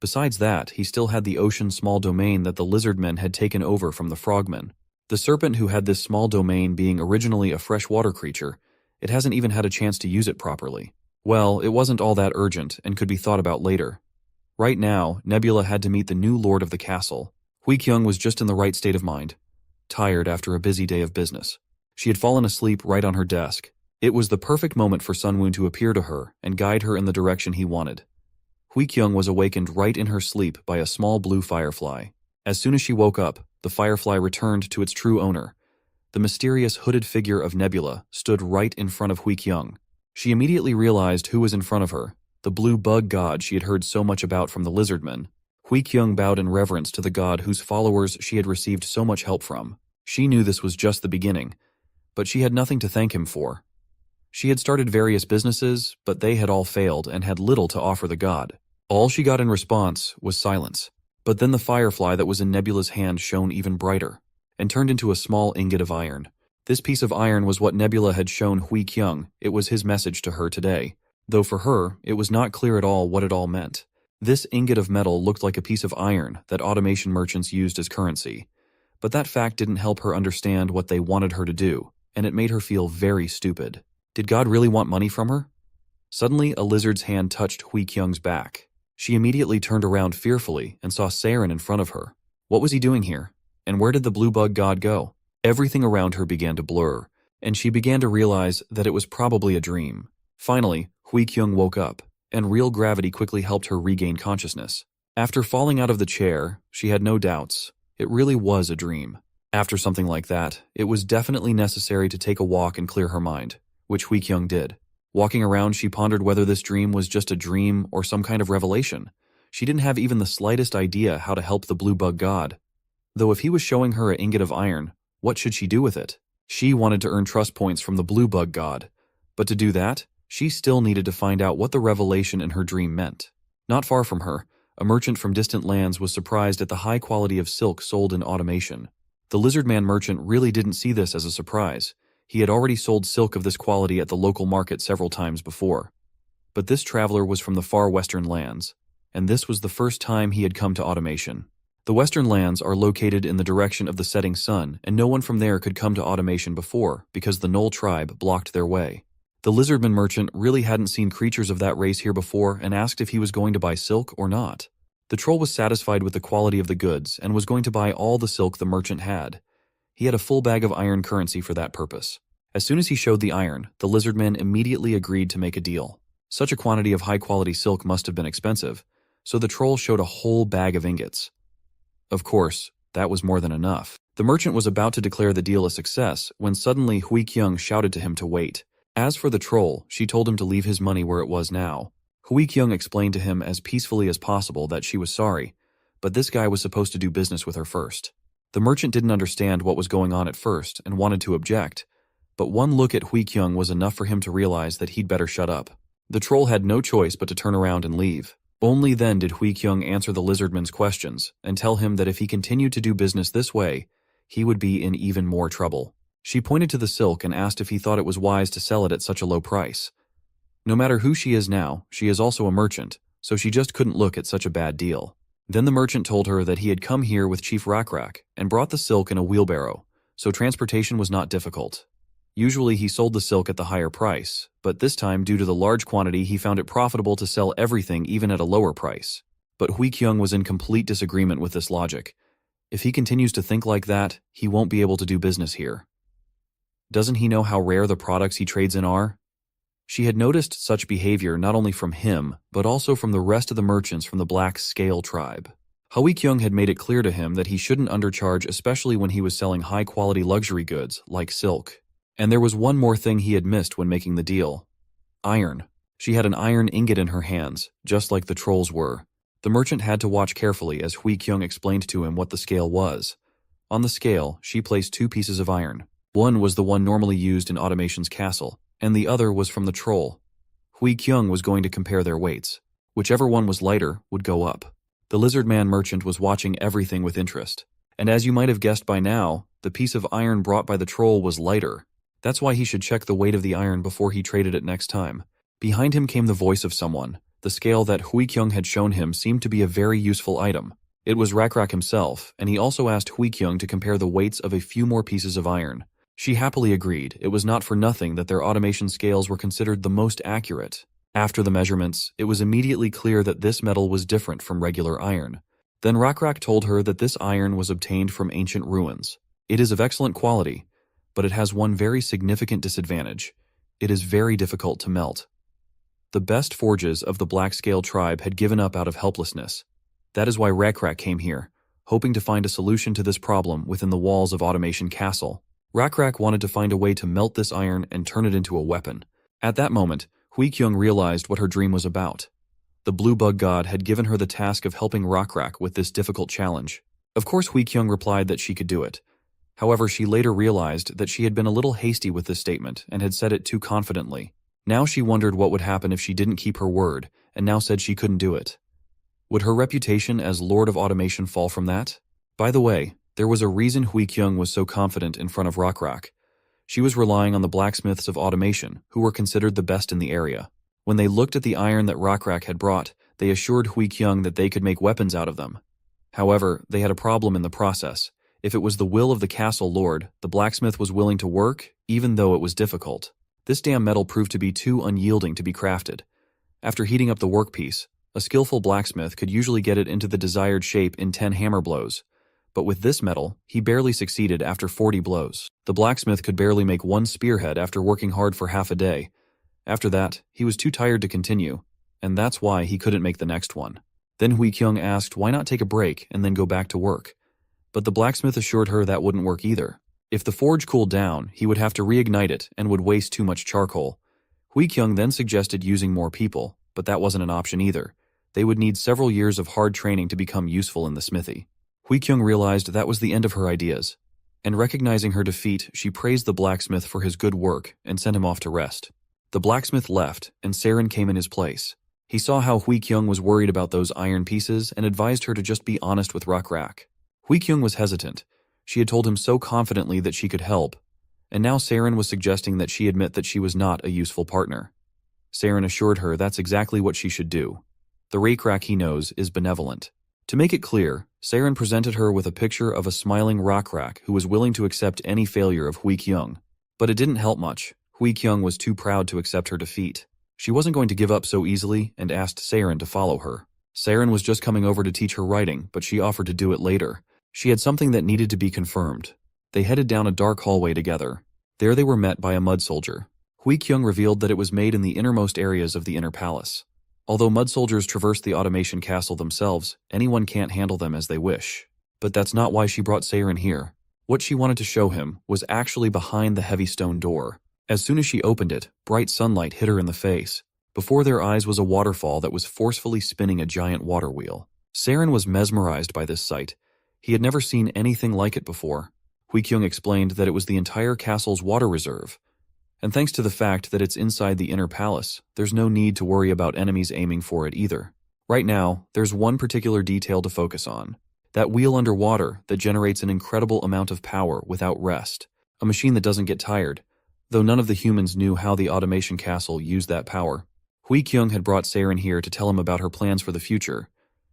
Speaker 1: Besides that, he still had the ocean small domain that the Lizardmen had taken over from the Frogmen. The serpent who had this small domain being originally a freshwater creature, it hasn't even had a chance to use it properly. Well, it wasn't all that urgent and could be thought about later. Right now, Nebula had to meet the new lord of the castle. Hui Kyung was just in the right state of mind, tired after a busy day of business. She had fallen asleep right on her desk. It was the perfect moment for Sun Woon to appear to her and guide her in the direction he wanted. Hui Kyung was awakened right in her sleep by a small blue firefly. As soon as she woke up, the firefly returned to its true owner. The mysterious hooded figure of Nebula stood right in front of Hui Kyung. She immediately realized who was in front of her, the blue bug god she had heard so much about from the Lizardmen. Hui Kyung bowed in reverence to the god whose followers she had received so much help from. She knew this was just the beginning, but she had nothing to thank him for. She had started various businesses, but they had all failed and had little to offer the god. All she got in response was silence. But then the firefly that was in Nebula's hand shone even brighter, and turned into a small ingot of iron. This piece of iron was what Nebula had shown Hui Kyung. It was his message to her today. Though for her, it was not clear at all what it all meant. This ingot of metal looked like a piece of iron that automation merchants used as currency. But that fact didn't help her understand what they wanted her to do, and it made her feel very stupid. Did God really want money from her? Suddenly, a lizard's hand touched Hui Kyung's back. She immediately turned around fearfully and saw Saren in front of her. What was he doing here? And where did the blue bug god go? Everything around her began to blur, and she began to realize that it was probably a dream. Finally, Hui Kyung woke up, and real gravity quickly helped her regain consciousness. After falling out of the chair, she had no doubts. It really was a dream. After something like that, it was definitely necessary to take a walk and clear her mind, which Hui Kyung did. Walking around, she pondered whether this dream was just a dream or some kind of revelation. She didn't have even the slightest idea how to help the blue bug god. Though if he was showing her an ingot of iron, what should she do with it? She wanted to earn trust points from the blue bug god. But to do that, she still needed to find out what the revelation in her dream meant. Not far from her, a merchant from distant lands was surprised at the high quality of silk sold in automation. The Lizardman merchant really didn't see this as a surprise. He had already sold silk of this quality at the local market several times before. But this traveler was from the far western lands, and this was the first time he had come to automation. The western lands are located in the direction of the setting sun, and no one from there could come to automation before because the Gnoll tribe blocked their way. The Lizardman merchant really hadn't seen creatures of that race here before and asked if he was going to buy silk or not. The troll was satisfied with the quality of the goods and was going to buy all the silk the merchant had. He had a full bag of iron currency for that purpose. As soon as he showed the iron, the Lizardmen immediately agreed to make a deal. Such a quantity of high-quality silk must have been expensive, so the troll showed a whole bag of ingots. Of course, that was more than enough. The merchant was about to declare the deal a success when suddenly Hui Kyung shouted to him to wait. As for the troll, she told him to leave his money where it was now. Hui Kyung explained to him as peacefully as possible that she was sorry, but this guy was supposed to do business with her first. The merchant didn't understand what was going on at first and wanted to object, but one look at Hui Kyung was enough for him to realize that he'd better shut up. The troll had no choice but to turn around and leave. Only then did Hui Kyung answer the Lizardman's questions and tell him that if he continued to do business this way, he would be in even more trouble. She pointed to the silk and asked if he thought it was wise to sell it at such a low price. No matter who she is now, she is also a merchant, so she just couldn't look at such a bad deal. Then the merchant told her that he had come here with Chief Rakrak and brought the silk in a wheelbarrow, so transportation was not difficult. Usually he sold the silk at the higher price, but this time due to the large quantity he found it profitable to sell everything even at a lower price. But Hui Kyung was in complete disagreement with this logic. If he continues to think like that, he won't be able to do business here. Doesn't he know how rare the products he trades in are? She had noticed such behavior not only from him, but also from the rest of the merchants from the Black Scale tribe. Hui Kyung had made it clear to him that he shouldn't undercharge, especially when he was selling high-quality luxury goods like silk. And there was one more thing he had missed when making the deal. Iron. She had an iron ingot in her hands, just like the trolls were. The merchant had to watch carefully as Hui Kyung explained to him what the scale was. On the scale, she placed 2 pieces of iron. One was the one normally used in Automation's castle, and the other was from the troll. Hui Kyung was going to compare their weights. Whichever one was lighter would go up. The Lizardman merchant was watching everything with interest. And as you might have guessed by now, the piece of iron brought by the troll was lighter. That's why he should check the weight of the iron before he traded it next time. Behind him came the voice of someone. The scale that Hui Kyung had shown him seemed to be a very useful item. It was Rakrak himself, and he also asked Hui Kyung to compare the weights of a few more pieces of iron. She happily agreed. It was not for nothing that their automation scales were considered the most accurate. After the measurements, it was immediately clear that this metal was different from regular iron. Then Rakrak told her that this iron was obtained from ancient ruins. It is of excellent quality, but it has one very significant disadvantage. It is very difficult to melt. The best forges of the Black Scale tribe had given up out of helplessness. That is why Rakrak came here, hoping to find a solution to this problem within the walls of Automation Castle. Rakrak wanted to find a way to melt this iron and turn it into a weapon. At that moment, Hui Kyung realized what her dream was about. The Blue Bug God had given her the task of helping Rakrak with this difficult challenge. Of course, Hui Kyung replied that she could do it. However, she later realized that she had been a little hasty with this statement and had said it too confidently. Now she wondered what would happen if she didn't keep her word, and now said she couldn't do it. Would her reputation as Lord of Automation fall from that? By the way, there was a reason Hui Kyung was so confident in front of Rakrak. She was relying on the blacksmiths of Automation, who were considered the best in the area. When they looked at the iron that Rakrak had brought, they assured Hui Kyung that they could make weapons out of them. However, they had a problem in the process. If it was the will of the castle lord, the blacksmith was willing to work, even though it was difficult. This damn metal proved to be too unyielding to be crafted. After heating up the workpiece, a skillful blacksmith could usually get it into the desired shape in 10 hammer blows. But with this metal, he barely succeeded after 40 blows. The blacksmith could barely make one spearhead after working hard for half a day. After that, he was too tired to continue, and that's why he couldn't make the next one. Then Hui Kyung asked why not take a break and then go back to work. But the blacksmith assured her that wouldn't work either. If the forge cooled down, he would have to reignite it and would waste too much charcoal. Hui Kyung then suggested using more people, but that wasn't an option either. They would need several years of hard training to become useful in the smithy. Hui Kyung realized that was the end of her ideas, and recognizing her defeat, she praised the blacksmith for his good work and sent him off to rest. The blacksmith left, and Saren came in his place. He saw how Hui Kyung was worried about those iron pieces and advised her to just be honest with Rakrak. Hui Kyung was hesitant. She had told him so confidently that she could help, and now Saren was suggesting that she admit that she was not a useful partner. Saren assured her that's exactly what she should do. The Rakrak he knows is benevolent. To make it clear, Saren presented her with a picture of a smiling Rakrak who was willing to accept any failure of Hui Kyung. But it didn't help much. Hui Kyung was too proud to accept her defeat. She wasn't going to give up so easily and asked Saren to follow her. Saren was just coming over to teach her writing, but she offered to do it later. She had something that needed to be confirmed. They headed down a dark hallway together. There they were met by a mud soldier. Hui Kyung revealed that it was made in the innermost areas of the inner palace. Although mud soldiers traverse the automation castle themselves, anyone can't handle them as they wish. But that's not why she brought Seiren here. What she wanted to show him was actually behind the heavy stone door. As soon as she opened it, bright sunlight hit her in the face. Before their eyes was a waterfall that was forcefully spinning a giant water wheel. Seiren was mesmerized by this sight. He had never seen anything like it before. Hui Kyung explained that it was the entire castle's water reserve. And thanks to the fact that it's inside the inner palace, there's no need to worry about enemies aiming for it either. Right now, there's one particular detail to focus on. That wheel underwater that generates an incredible amount of power without rest. A machine that doesn't get tired, though none of the humans knew how the automation castle used that power. Hui Kyung had brought Seiren here to tell him about her plans for the future.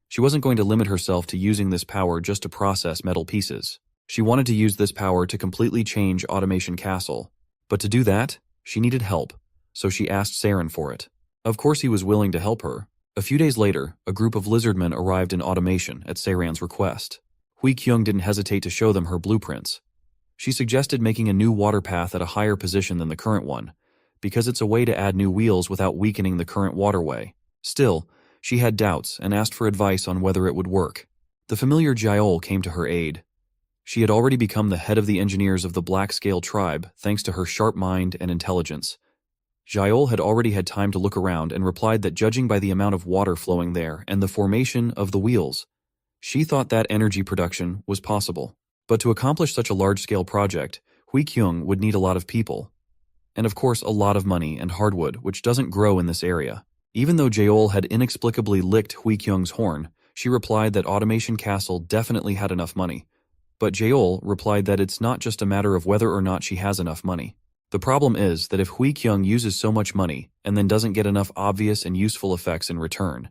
Speaker 1: She wasn't going to limit herself to using this power just to process metal pieces. She wanted to use this power to completely change Automation Castle. But to do that, she needed help, so she asked Seiren for it. Of course he was willing to help her. A few days later, a group of lizardmen arrived in Automation at Seiren's request. Hui Kyung didn't hesitate to show them her blueprints. She suggested making a new water path at a higher position than the current one, because it's a way to add new wheels without weakening the current waterway. Still, she had doubts and asked for advice on whether it would work. The familiar Yahello came to her aid. She had already become the head of the engineers of the Black Scale tribe thanks to her sharp mind and intelligence. Yahello had already had time to look around and replied that judging by the amount of water flowing there and the formation of the wheels, she thought that energy production was possible. But to accomplish such a large-scale project, Hui Kyung would need a lot of people. And of course a lot of money and hardwood, which doesn't grow in this area. Even though Yahello had inexplicably licked Hui Kyung's horn, she replied that Automation Castle definitely had enough money. But Yahello replied that it's not just a matter of whether or not she has enough money. The problem is that if Hui Kyung uses so much money and then doesn't get enough obvious and useful effects in return,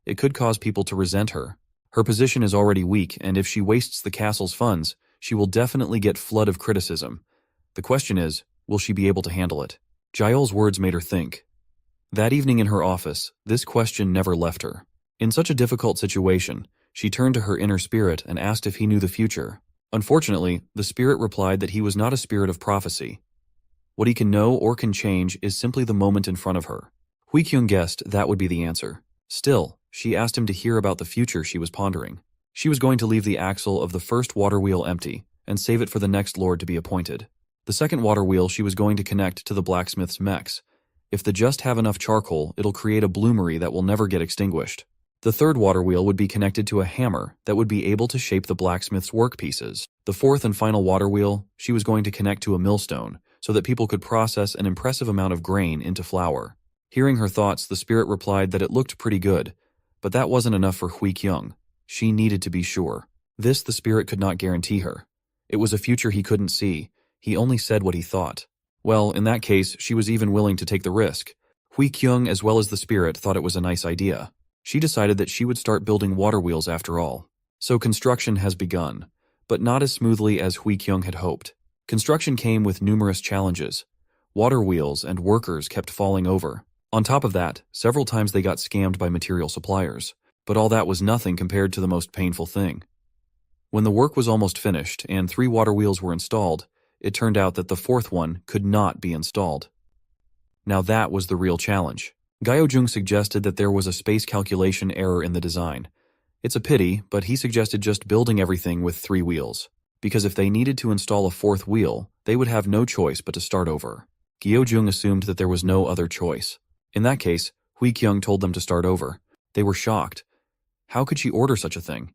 Speaker 1: it could cause people to resent her. Her position is already weak, and if she wastes the castle's funds, she will definitely get flood of criticism. The question is, will she be able to handle it? Yahello's words made her think. That evening in her office, this question never left her. In such a difficult situation, she turned to her inner spirit and asked if he knew the future. Unfortunately, the spirit replied that he was not a spirit of prophecy. What he can know or can change is simply the moment in front of her. Hui Kyung guessed that would be the answer. Still, she asked him to hear about the future she was pondering. She was going to leave the axle of the first water wheel empty and save it for the next lord to be appointed. The second water wheel she was going to connect to the blacksmith's mechs. If they just have enough charcoal, it'll create a bloomery that will never get extinguished. The third water wheel would be connected to a hammer that would be able to shape the blacksmith's workpieces. The fourth and final water wheel she was going to connect to a millstone so that people could process an impressive amount of grain into flour. Hearing her thoughts, the spirit replied that it looked pretty good, but that wasn't enough for Hui Kyung. She needed to be sure. This the spirit could not guarantee her. It was a future he couldn't see. He only said what he thought. Well, in that case, she was even willing to take the risk. Hui Kyung as well as the spirit thought it was a nice idea. She decided that she would start building water wheels after all. So construction has begun, but not as smoothly as Hui Kyung had hoped. Construction came with numerous challenges. Water wheels and workers kept falling over. On top of that, several times they got scammed by material suppliers. But all that was nothing compared to the most painful thing. When the work was almost finished and 3 water wheels were installed, it turned out that the 4th one could not be installed. Now that was the real challenge. Gaojung suggested that there was a space calculation error in the design. It's a pity, but he suggested just building everything with 3 wheels, because if they needed to install a 4th wheel, they would have no choice but to start over. Gaojung assumed that there was no other choice. In that case, Hui Kyung told them to start over. They were shocked. How could she order such a thing?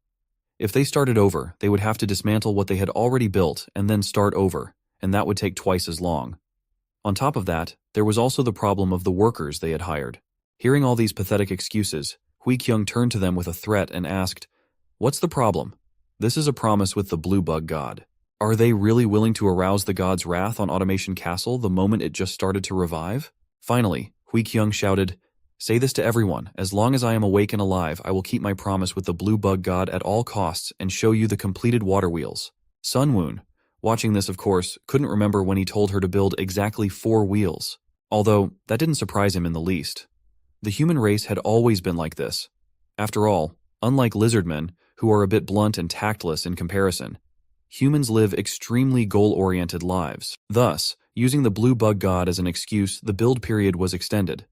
Speaker 1: If they started over, they would have to dismantle what they had already built and then start over, and that would take twice as long. On top of that, there was also the problem of the workers they had hired. Hearing all these pathetic excuses, Hui Kyung turned to them with a threat and asked, "What's the problem? This is a promise with the Blue Bug God. Are they really willing to arouse the god's wrath on Automation Castle the moment it just started to revive?" Finally, Hui Kyung shouted, "Say this to everyone. As long as I am awake and alive, I will keep my promise with the Blue Bug God at all costs and show you the completed water wheels." Sunwoon, watching this of course, couldn't remember when he told her to build exactly 4 wheels. Although, that didn't surprise him in the least. The human race had always been like this. After all, unlike lizardmen, who are a bit blunt and tactless in comparison, Humans live extremely goal-oriented lives. Thus, using the blue bug god as an excuse, the build period was extended.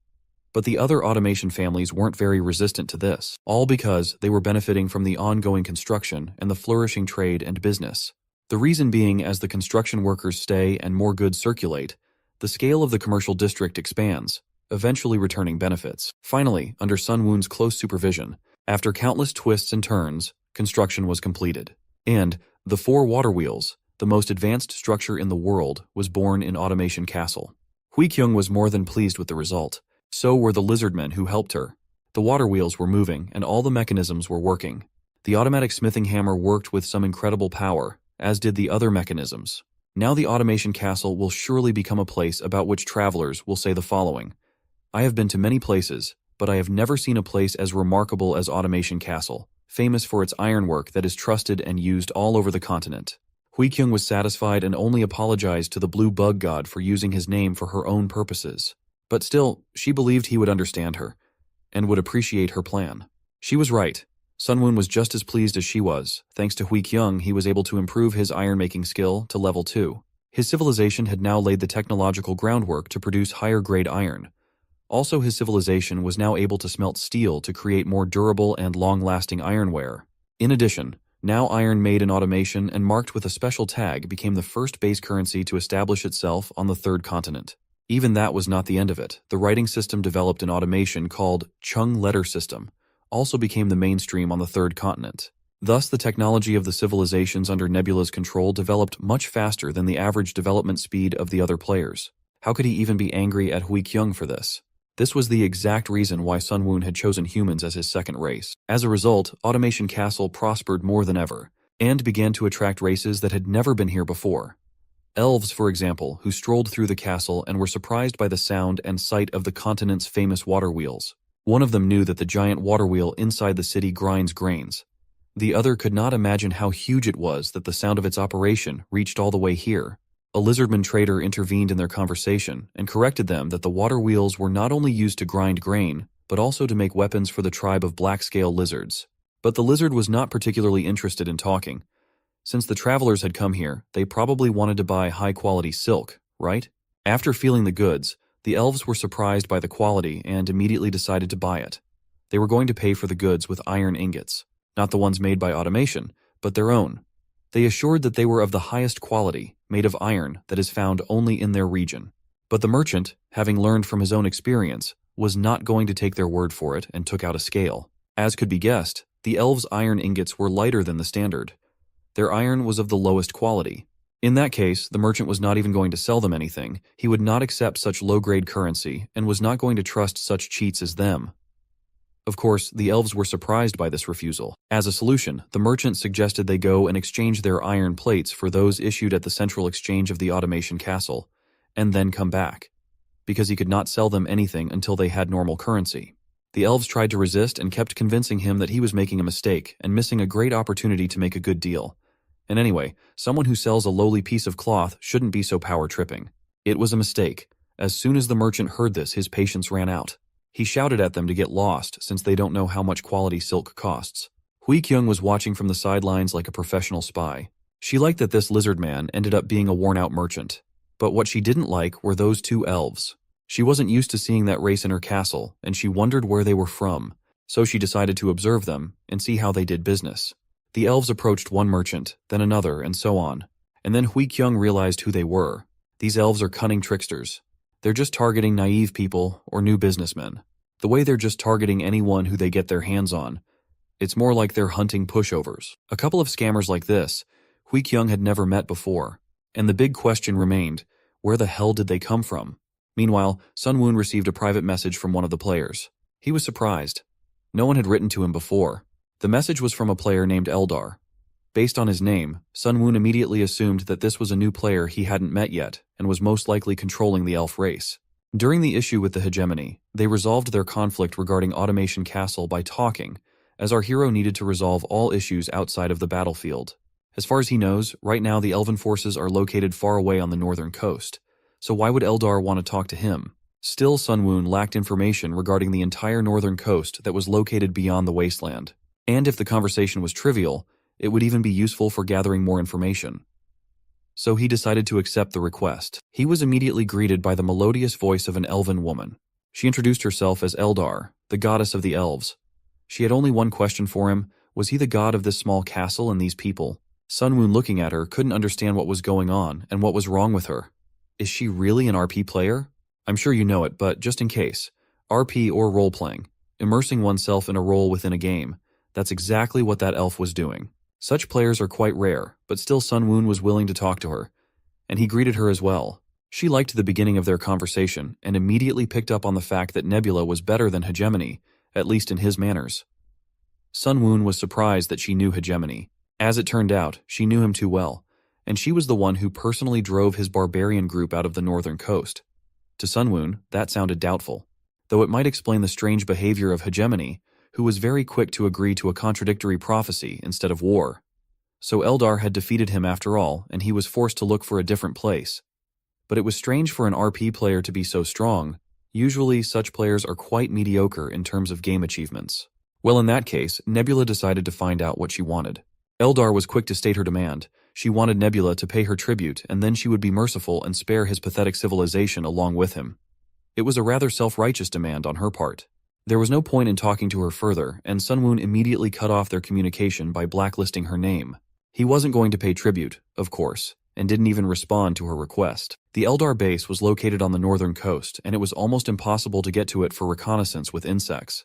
Speaker 1: But the other automation families weren't very resistant to this, all because they were benefiting from the ongoing construction and the flourishing trade and business. The reason being, as the construction workers stay and more goods circulate, the scale of the commercial district expands, eventually returning benefits. Finally, under Sun Woon's close supervision, after countless twists and turns, construction was completed. And the 4 water wheels, the most advanced structure in the world, was born in Automation Castle. Hui Kyung was more than pleased with the result. So were the Lizardmen who helped her. The water wheels were moving and all the mechanisms were working. The automatic smithing hammer worked with some incredible power, as did the other mechanisms. Now the Automation Castle will surely become a place about which travelers will say the following: I have been to many places, but I have never seen a place as remarkable as Automation Castle, famous for its ironwork that is trusted and used all over the continent. Hui Kyung was satisfied and only apologized to the blue bug god for using his name for her own purposes. But still, she believed he would understand her, and would appreciate her plan. She was right. Sun Woon was just as pleased as she was. Thanks to Hui Kyung, he was able to improve his iron-making skill to level 2. His civilization had now laid the technological groundwork to produce higher-grade iron. Also, his civilization was now able to smelt steel to create more durable and long-lasting ironware. In addition, now iron made in automation and marked with a special tag became the first base currency to establish itself on the 3rd continent. Even that was not the end of it. The writing system developed in automation called Chung Letter System also became the mainstream on the 3rd continent. Thus, the technology of the civilizations under Nebula's control developed much faster than the average development speed of the other players. How could he even be angry at Hui Kyung for this? This was the exact reason why Sun Woon had chosen humans as his second race. As a result, Automation Castle prospered more than ever, and began to attract races that had never been here before. Elves, for example, who strolled through the castle and were surprised by the sound and sight of the continent's famous water wheels. One of them knew that the giant water wheel inside the city grinds grains. The other could not imagine how huge it was that the sound of its operation reached all the way here. A Lizardman trader intervened in their conversation and corrected them that the water wheels were not only used to grind grain, but also to make weapons for the tribe of black-scale lizards. But the lizard was not particularly interested in talking. Since the travelers had come here, they probably wanted to buy high-quality silk, right? After feeling the goods, the elves were surprised by the quality and immediately decided to buy it. They were going to pay for the goods with iron ingots, not the ones made by automation, but their own. They assured that they were of the highest quality, made of iron that is found only in their region. But the merchant, having learned from his own experience, was not going to take their word for it and took out a scale. As could be guessed, the elves' iron ingots were lighter than the standard. Their iron was of the lowest quality. In that case, the merchant was not even going to sell them anything. He would not accept such low-grade currency and was not going to trust such cheats as them. Of course, the elves were surprised by this refusal. As a solution, the merchant suggested they go and exchange their iron plates for those issued at the central exchange of the Automation Castle, and then come back, because he could not sell them anything until they had normal currency. The elves tried to resist and kept convincing him that he was making a mistake and missing a great opportunity to make a good deal. And anyway, someone who sells a lowly piece of cloth shouldn't be so power-tripping. It was a mistake. As soon as the merchant heard this, his patience ran out. He shouted at them to get lost, since they don't know how much quality silk costs. Hui Kyung was watching from the sidelines like a professional spy. She liked that this lizard man ended up being a worn-out merchant. But what she didn't like were those 2 elves. She wasn't used to seeing that race in her castle, and she wondered where they were from. So she decided to observe them and see how they did business. The elves approached one merchant, then another, and so on. And then Hui Kyung realized who they were. These elves are cunning tricksters. They're just targeting naive people or new businessmen. The way they're just targeting anyone who they get their hands on. It's more like they're hunting pushovers. A couple of scammers like this, Hui Kyung had never met before. And the big question remained, where the hell did they come from? Meanwhile, Sun Woon received a private message from one of the players. He was surprised. No one had written to him before. The message was from a player named Eldar. Based on his name, Sun Woon immediately assumed that this was a new player he hadn't met yet and was most likely controlling the elf race. During the issue with the hegemony, they resolved their conflict regarding Automation Castle by talking, as our hero needed to resolve all issues outside of the battlefield. As far as he knows, right now the elven forces are located far away on the northern coast, so why would Eldar want to talk to him? Still, Sun Woon lacked information regarding the entire northern coast that was located beyond the wasteland. And if the conversation was trivial, It would even be useful for gathering more information. So he decided to accept the request. He was immediately greeted by the melodious voice of an elven woman. She introduced herself as Eldar, the goddess of the elves. She had only one question for him: was he the god of this small castle and these people? Sunwoon, looking at her, couldn't understand what was going on and what was wrong with her. Is she really an RP player? I'm sure you know it, but just in case. RP or role-playing. Immersing oneself in a role within a game. That's exactly what that elf was doing. Such players are quite rare, but still Sunwoon was willing to talk to her. And he greeted her as well. She liked the beginning of their conversation and immediately picked up on the fact that Nebula was better than Hegemony, at least in his manners. Sunwoon was surprised that she knew Hegemony. As it turned out, she knew him too well, and she was the one who personally drove his barbarian group out of the northern coast. To Sunwoon, that sounded doubtful, though it might explain the strange behavior of Hegemony, who was very quick to agree to a contradictory prophecy instead of war. So Eldar had defeated him after all, and he was forced to look for a different place. But it was strange for an RP player to be so strong. Usually, such players are quite mediocre in terms of game achievements. Well, in that case, Nebula decided to find out what she wanted. Eldar was quick to state her demand. She wanted Nebula to pay her tribute, and then she would be merciful and spare his pathetic civilization along with him. It was a rather self-righteous demand on her part. There was no point in talking to her further, and Sunwoon immediately cut off their communication by blacklisting her name. He wasn't going to pay tribute, of course, and didn't even respond to her request. The Eldar base was located on the northern coast, and it was almost impossible to get to it for reconnaissance with insects.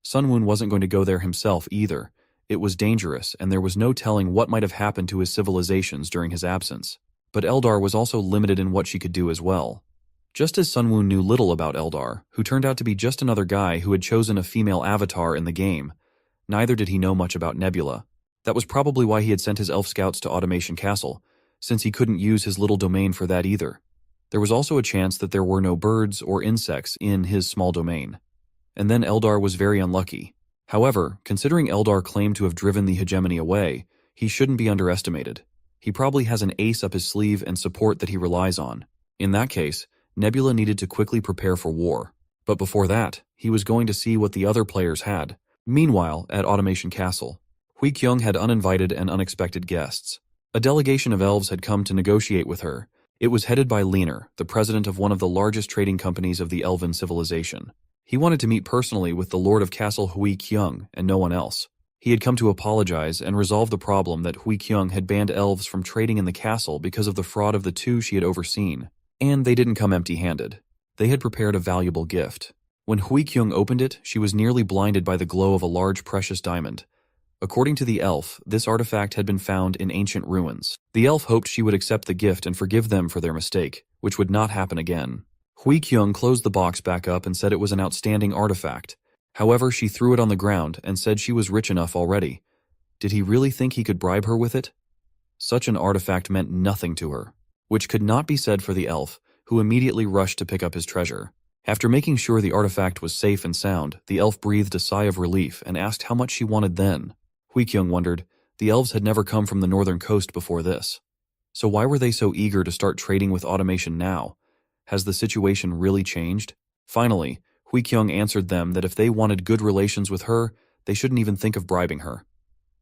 Speaker 1: Sunwoon wasn't going to go there himself either. It was dangerous, and there was no telling what might have happened to his civilizations during his absence. But Eldar was also limited in what she could do as well. Just as Sunwoon knew little about Eldar, who turned out to be just another guy who had chosen a female avatar in the game, neither did he know much about Nebula. That was probably why he had sent his elf scouts to Automation Castle, since he couldn't use his little domain for that either. There was also a chance that there were no birds or insects in his small domain. And then Eldar was very unlucky. However, considering Eldar claimed to have driven the Hegemony away, he shouldn't be underestimated. He probably has an ace up his sleeve and support that he relies on. In that case, Nebula needed to quickly prepare for war. But before that, he was going to see what the other players had. Meanwhile, at Automation Castle, Hui-kyung had uninvited and unexpected guests. A delegation of elves had come to negotiate with her. It was headed by Leaner, the president of one of the largest trading companies of the elven civilization. He wanted to meet personally with the Lord of Castle Hui-kyung and no one else. He had come to apologize and resolve the problem that Hui-kyung had banned elves from trading in the castle because of the fraud of the two she had overseen. And they didn't come empty-handed. They had prepared a valuable gift. When Hui-kyung opened it, she was nearly blinded by the glow of a large precious diamond. According to the elf, this artifact had been found in ancient ruins. The elf hoped she would accept the gift and forgive them for their mistake, which would not happen again. Hui-kyung closed the box back up and said it was an outstanding artifact. However, she threw it on the ground and said she was rich enough already. Did he really think he could bribe her with it? Such an artifact meant nothing to her, which could not be said for the elf, who immediately rushed to pick up his treasure. After making sure the artifact was safe and sound, the elf breathed a sigh of relief and asked how much she wanted then. Hui-kyung wondered. The elves had never come from the northern coast before this. So why were they so eager to start trading with automation now? Has the situation really changed? Finally, Hui-kyung answered them that if they wanted good relations with her, they shouldn't even think of bribing her.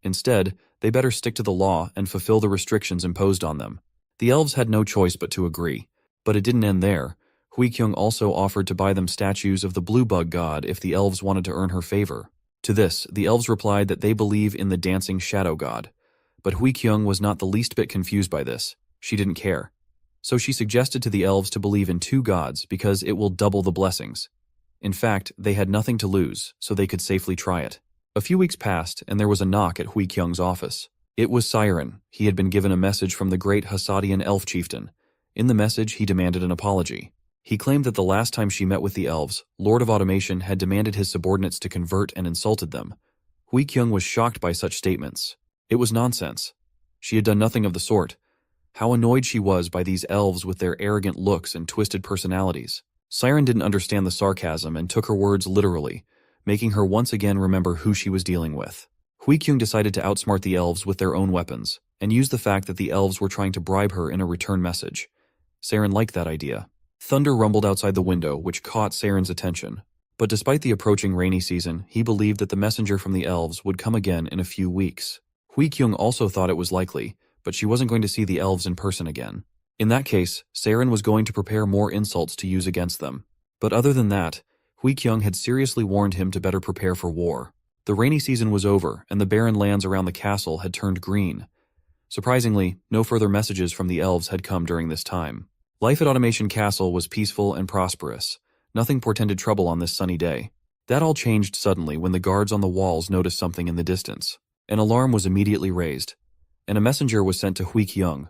Speaker 1: Instead, they better stick to the law and fulfill the restrictions imposed on them. The elves had no choice but to agree. But it didn't end there. Hui-kyung also offered to buy them statues of the blue bug god if the elves wanted to earn her favor. To this, the elves replied that they believe in the dancing shadow god. But Hui-kyung was not the least bit confused by this. She didn't care. So she suggested to the elves to believe in two gods because it will double the blessings. In fact, they had nothing to lose, so they could safely try it. A few weeks passed, and there was a knock at Hui-kyung's office. It was Siren. He had been given a message from the great Hassadian elf chieftain. In the message, he demanded an apology. He claimed that the last time she met with the elves, Lord of Automation had demanded his subordinates to convert and insulted them. Hui-kyung was shocked by such statements. It was nonsense. She had done nothing of the sort. How annoyed she was by these elves with their arrogant looks and twisted personalities. Siren didn't understand the sarcasm and took her words literally, making her once again remember who she was dealing with. Hui-kyung decided to outsmart the elves with their own weapons, and used the fact that the elves were trying to bribe her in a return message. Siren liked that idea. Thunder rumbled outside the window, which caught Siren's attention. But despite the approaching rainy season, he believed that the messenger from the elves would come again in a few weeks. Hui Kyung also thought it was likely, but she wasn't going to see the elves in person again. In that case, Saren was going to prepare more insults to use against them. But other than that, Hui Kyung had seriously warned him to better prepare for war. The rainy season was over, and the barren lands around the castle had turned green. Surprisingly, no further messages from the elves had come during this time. Life at Automation Castle was peaceful and prosperous. Nothing portended trouble on this sunny day. That all changed suddenly when the guards on the walls noticed something in the distance. An alarm was immediately raised, and a messenger was sent to Hui Kyung.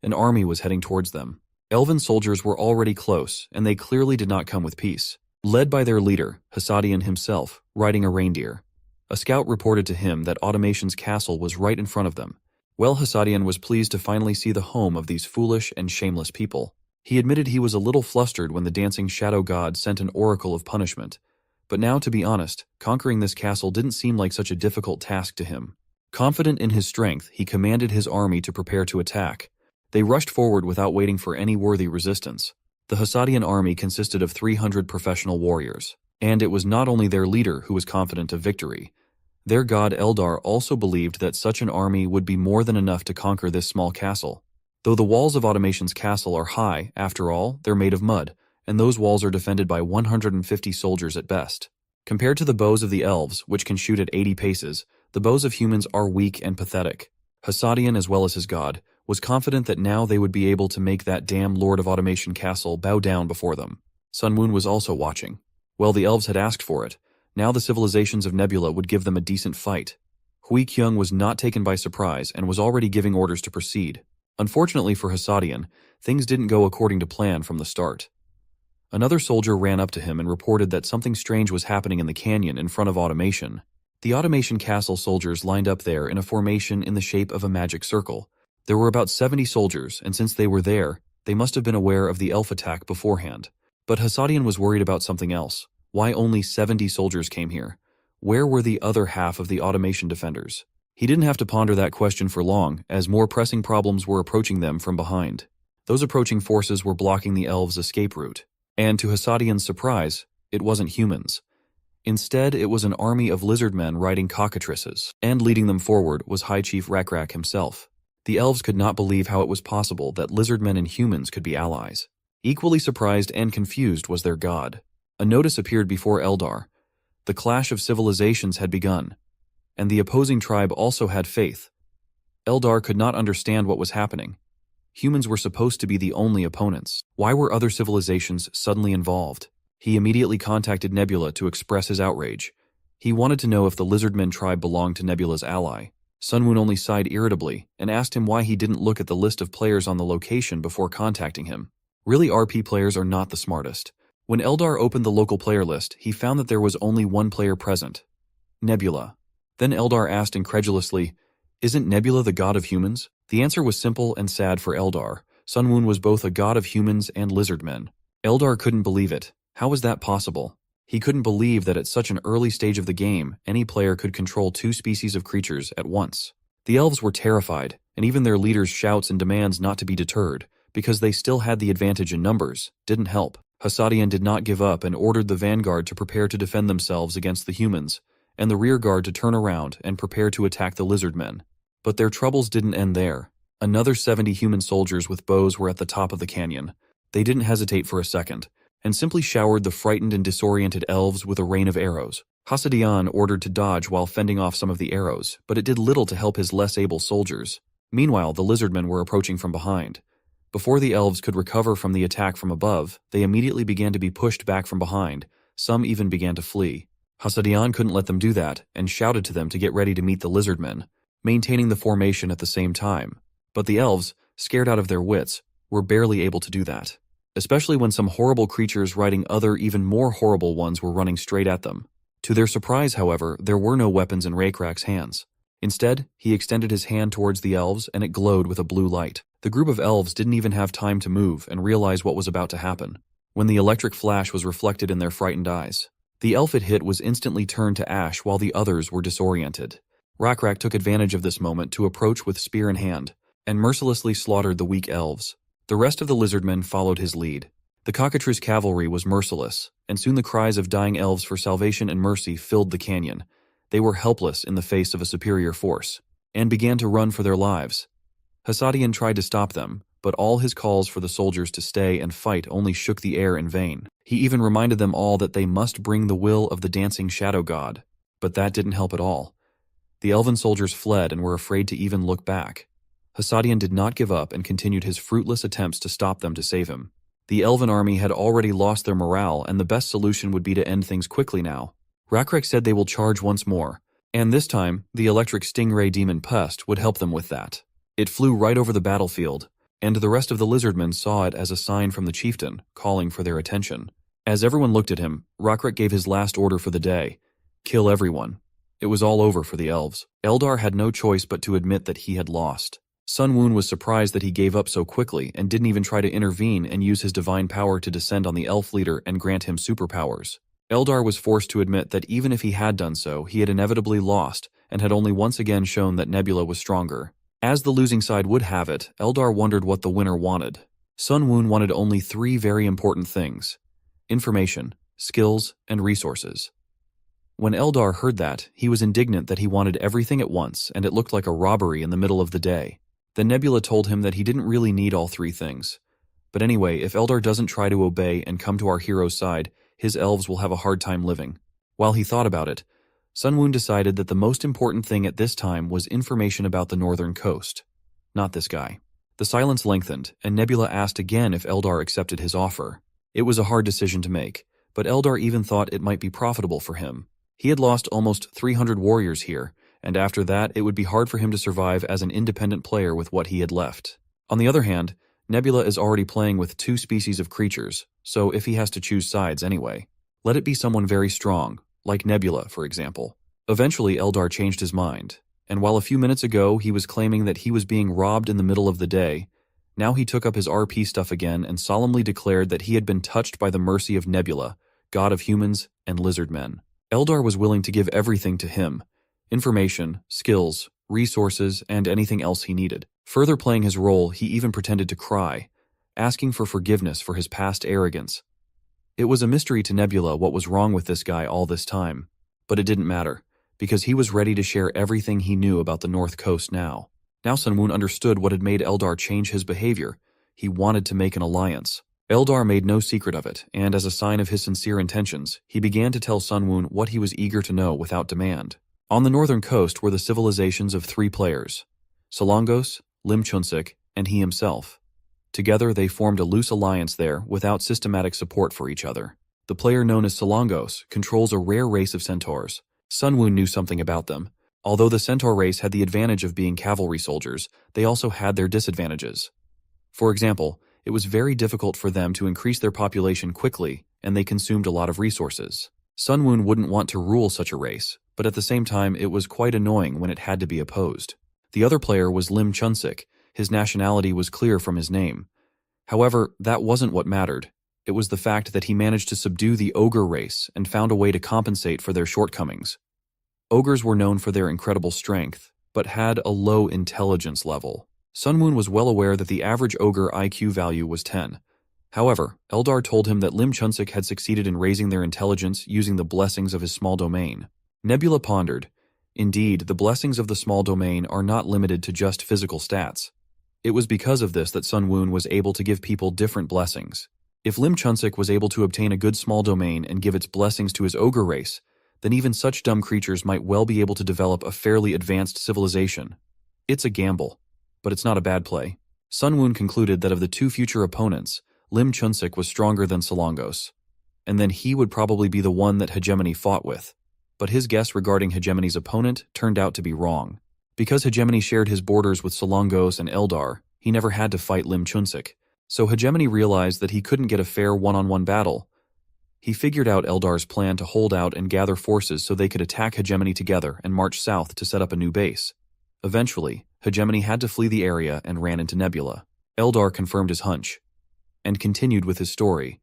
Speaker 1: An army was heading towards them. Elven soldiers were already close, and they clearly did not come with peace. Led by their leader, Hasadian himself, riding a reindeer. A scout reported to him that Automation's castle was right in front of them. Well, Hasadian was pleased to finally see the home of these foolish and shameless people. He admitted he was a little flustered when the dancing shadow god sent an oracle of punishment. But now, to be honest, conquering this castle didn't seem like such a difficult task to him. Confident in his strength, he commanded his army to prepare to attack. They rushed forward without waiting for any worthy resistance. The Hasadian army consisted of 300 professional warriors, and it was not only their leader who was confident of victory. Their god Eldar also believed that such an army would be more than enough to conquer this small castle. Though the walls of Automation's castle are high, after all, they're made of mud, and those walls are defended by 150 soldiers at best. Compared to the bows of the elves, which can shoot at 80 paces, the bows of humans are weak and pathetic. Hasadian, as well as his god, was confident that now they would be able to make that damn Lord of Automation Castle bow down before them. Sunwoon was also watching. Well, the elves had asked for it. Now the civilizations of Nebula would give them a decent fight. Hui Kyung was not taken by surprise and was already giving orders to proceed. Unfortunately for Hasadian, things didn't go according to plan from the start. Another soldier ran up to him and reported that something strange was happening in the canyon in front of Automation. The Automation Castle soldiers lined up there in a formation in the shape of a magic circle. There were about 70 soldiers, and since they were there, they must have been aware of the elf attack beforehand. But Hasadian was worried about something else. Why only 70 soldiers came here? Where were the other half of the Automation defenders? He didn't have to ponder that question for long, as more pressing problems were approaching them from behind. Those approaching forces were blocking the elves' escape route. And to Hasadian's surprise, it wasn't humans. Instead, it was an army of lizardmen riding cockatrices, and leading them forward was High Chief Rakrak himself. The elves could not believe how it was possible that lizardmen and humans could be allies. Equally surprised and confused was their god. A notice appeared before Eldar. The clash of civilizations had begun, and the opposing tribe also had faith. Eldar could not understand what was happening. Humans were supposed to be the only opponents. Why were other civilizations suddenly involved? He immediately contacted Nebula to express his outrage. He wanted to know if the Lizardmen tribe belonged to Nebula's ally. Sunwoon only sighed irritably and asked him why he didn't look at the list of players on the location before contacting him. Really, RP players are not the smartest. When Eldar opened the local player list, he found that there was only one player present, Nebula. Then Eldar asked incredulously, "Isn't Nebula the god of humans?" The answer was simple and sad for Eldar. Sunwoon was both a god of humans and lizardmen. Eldar couldn't believe it. How was that possible? He couldn't believe that at such an early stage of the game, any player could control two species of creatures at once. The elves were terrified, and even their leader's shouts and demands not to be deterred, because they still had the advantage in numbers, didn't help. Hasadian did not give up and ordered the vanguard to prepare to defend themselves against the humans, and the rear guard to turn around and prepare to attack the lizardmen. But their troubles didn't end there. Another 70 human soldiers with bows were at the top of the canyon. They didn't hesitate for a second, and simply showered the frightened and disoriented elves with a rain of arrows. Hasadian ordered to dodge while fending off some of the arrows, but it did little to help his less able soldiers. Meanwhile, the lizardmen were approaching from behind. Before the elves could recover from the attack from above, they immediately began to be pushed back from behind. Some even began to flee. Hasadian couldn't let them do that, and shouted to them to get ready to meet the lizardmen, maintaining the formation at the same time. But the elves, scared out of their wits, were barely able to do that, especially when some horrible creatures riding other even more horrible ones were running straight at them. To their surprise, however, there were no weapons in Rakrak's hands. Instead, he extended his hand towards the elves and it glowed with a blue light. The group of elves didn't even have time to move and realize what was about to happen, when the electric flash was reflected in their frightened eyes. The elf it hit was instantly turned to ash while the others were disoriented. Rakrak took advantage of this moment to approach with spear in hand, and mercilessly slaughtered the weak elves. The rest of the lizardmen followed his lead. The cockatrice cavalry was merciless, and soon the cries of dying elves for salvation and mercy filled the canyon. They were helpless in the face of a superior force. and began to run for their lives. Hassadian tried to stop them, but all his calls for the soldiers to stay and fight only shook the air in vain. He even reminded them all that they must bring the will of the dancing shadow god, but that didn't help at all. The elven soldiers fled and were afraid to even look back. Hassadian did not give up and continued his fruitless attempts to stop them to save him. The elven army had already lost their morale, and the best solution would be to end things quickly now. Rakrek said they will charge once more, and this time, the electric stingray demon pest would help them with that. It flew right over the battlefield, and the rest of the lizardmen saw it as a sign from the chieftain, calling for their attention. As everyone looked at him, Rakrek gave his last order for the day: kill everyone. It was all over for the elves. Eldar had no choice but to admit that he had lost. Sun Woon was surprised that he gave up so quickly and didn't even try to intervene and use his divine power to descend on the elf leader and grant him superpowers. Eldar was forced to admit that even if he had done so, he had inevitably lost and had only once again shown that Nebula was stronger. As the losing side would have it, Eldar wondered what the winner wanted. Sun Woon wanted only 3 very important things: information, skills, and resources. When Eldar heard that, he was indignant that he wanted everything at once, and it looked like a robbery in the middle of the day. Then Nebula told him that he didn't really need all 3 things. But anyway, if Eldar doesn't try to obey and come to our hero's side, his elves will have a hard time living. While he thought about it, Sun Woon decided that the most important thing at this time was information about the northern coast. Not this guy. The silence lengthened, and Nebula asked again if Eldar accepted his offer. It was a hard decision to make, but Eldar even thought it might be profitable for him. He had lost almost 300 warriors here, and after that it would be hard for him to survive as an independent player with what he had left. On the other hand, Nebula is already playing with 2 species of creatures, so if he has to choose sides anyway, let it be someone very strong, like Nebula, for example. Eventually, Eldar changed his mind, and while a few minutes ago he was claiming that he was being robbed in the middle of the day, now he took up his RP stuff again and solemnly declared that he had been touched by the mercy of Nebula, god of humans and lizardmen. Eldar was willing to give everything to him: information, skills, resources, and anything else he needed. Further playing his role, he even pretended to cry, asking for forgiveness for his past arrogance. It was a mystery to Nebula what was wrong with this guy all this time, but it didn't matter, because he was ready to share everything he knew about the North Coast now. Now Sun Woon understood what had made Eldar change his behavior. He wanted to make an alliance. Eldar made no secret of it, and as a sign of his sincere intentions, he began to tell Sun Woon what he was eager to know without demand. On the northern coast were the civilizations of 3 players: Solongos, Lim Chunsik, and he himself. Together they formed a loose alliance there without systematic support for each other. The player known as Solongos controls a rare race of centaurs. Sun Woon knew something about them. Although the centaur race had the advantage of being cavalry soldiers, they also had their disadvantages. For example, it was very difficult for them to increase their population quickly, and they consumed a lot of resources. Sun Woon wouldn't want to rule such a race, but at the same time it was quite annoying when it had to be opposed. The other player was Lim Chunsik. His nationality was clear from his name. However, that wasn't what mattered. It was the fact that he managed to subdue the ogre race and found a way to compensate for their shortcomings. Ogres were known for their incredible strength, but had a low intelligence level. Sun Woon was well aware that the average ogre IQ value was 10. However, Eldar told him that Lim Chunsik had succeeded in raising their intelligence using the blessings of his small domain. Nebula pondered. Indeed, the blessings of the small domain are not limited to just physical stats. It was because of this that Sun Woon was able to give people different blessings. If Lim Chunsik was able to obtain a good small domain and give its blessings to his ogre race, then even such dumb creatures might well be able to develop a fairly advanced civilization. It's a gamble, but it's not a bad play. Sun Woon concluded that of the 2 future opponents, Lim Chunsik was stronger than Solongos, and then he would probably be the one that Hegemony fought with. But his guess regarding Hegemony's opponent turned out to be wrong. Because Hegemony shared his borders with Solongos and Eldar, he never had to fight Lim Chunsik, so Hegemony realized that he couldn't get a fair one-on-one battle. He figured out Eldar's plan to hold out and gather forces so they could attack Hegemony together and march south to set up a new base. Eventually, Hegemony had to flee the area and ran into Nebula. Eldar confirmed his hunch, and continued with his story,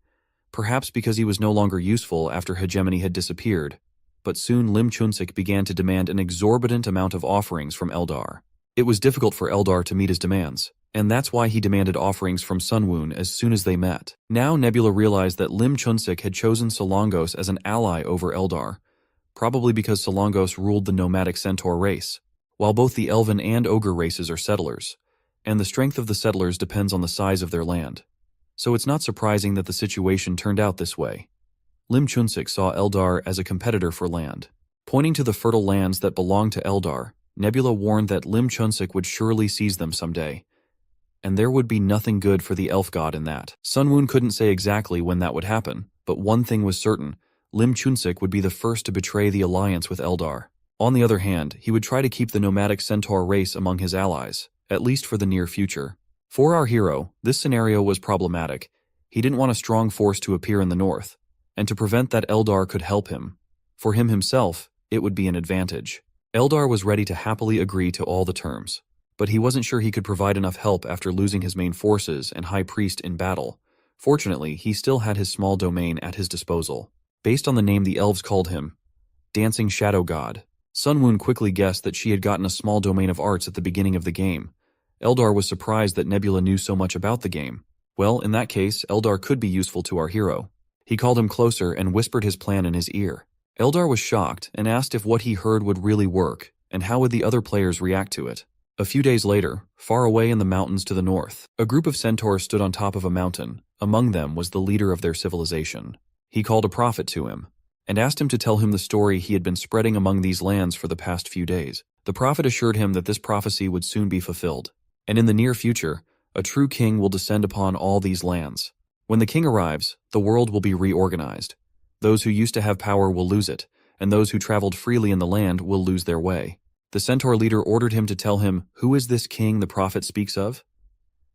Speaker 1: perhaps because he was no longer useful after Hegemony had disappeared, but soon Lim Chunsik began to demand an exorbitant amount of offerings from Eldar. It was difficult for Eldar to meet his demands, and that's why he demanded offerings from Sun Woon as soon as they met. Now Nebula realized that Lim Chunsik had chosen Solongos as an ally over Eldar, probably because Solongos ruled the nomadic centaur race. while both the elven and ogre races are settlers, and the strength of the settlers depends on the size of their land. So it's not surprising that the situation turned out this way. Lim Chunsik saw Eldar as a competitor for land. Pointing to the fertile lands that belonged to Eldar, Nebula warned that Lim Chunsik would surely seize them someday, and there would be nothing good for the elf god in that. Sun Woon couldn't say exactly when that would happen, but one thing was certain: Lim Chunsik would be the first to betray the alliance with Eldar. On the other hand, he would try to keep the nomadic centaur race among his allies, at least for the near future. For our hero, this scenario was problematic. He didn't want a strong force to appear in the north, and to prevent that Eldar could help him. For him himself, it would be an advantage. Eldar was ready to happily agree to all the terms, but he wasn't sure he could provide enough help after losing his main forces and high priest in battle. Fortunately, he still had his small domain at his disposal. Based on the name the elves called him, Dancing Shadow God, Sun Woon quickly guessed that she had gotten a small domain of arts at the beginning of the game. Eldar was surprised that Nebula knew so much about the game. Well, in that case, Eldar could be useful to our hero. He called him closer and whispered his plan in his ear. Eldar was shocked and asked if what he heard would really work, and how would the other players react to it. A few days later, far away in the mountains to the north, a group of centaurs stood on top of a mountain. Among them was the leader of their civilization. He called a prophet to him, and asked him to tell him the story he had been spreading among these lands for the past few days. The prophet assured him that this prophecy would soon be fulfilled, and in the near future, a true king will descend upon all these lands. When the king arrives, the world will be reorganized. Those who used to have power will lose it, and those who traveled freely in the land will lose their way. The centaur leader ordered him to tell him, "Who is this king the prophet speaks of?"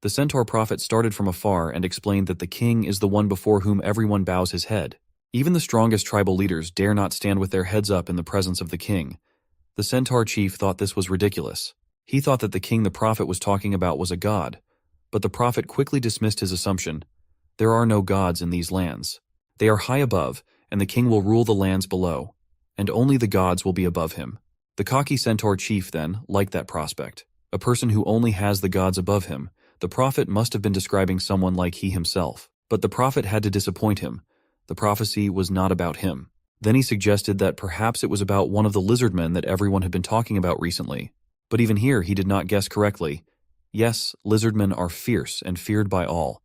Speaker 1: The centaur prophet started from afar and explained that the king is the one before whom everyone bows his head. Even the strongest tribal leaders dare not stand with their heads up in the presence of the king. The centaur chief thought this was ridiculous. He thought that the king the prophet was talking about was a god, but the prophet quickly dismissed his assumption. There are no gods in these lands. They are high above, and the king will rule the lands below, and only the gods will be above him. The cocky centaur chief then liked that prospect. A person who only has the gods above him. The prophet must have been describing someone like he himself. But the prophet had to disappoint him. The prophecy was not about him. Then he suggested that perhaps it was about one of the lizardmen that everyone had been talking about recently. But even here he did not guess correctly. Yes, lizardmen are fierce and feared by all.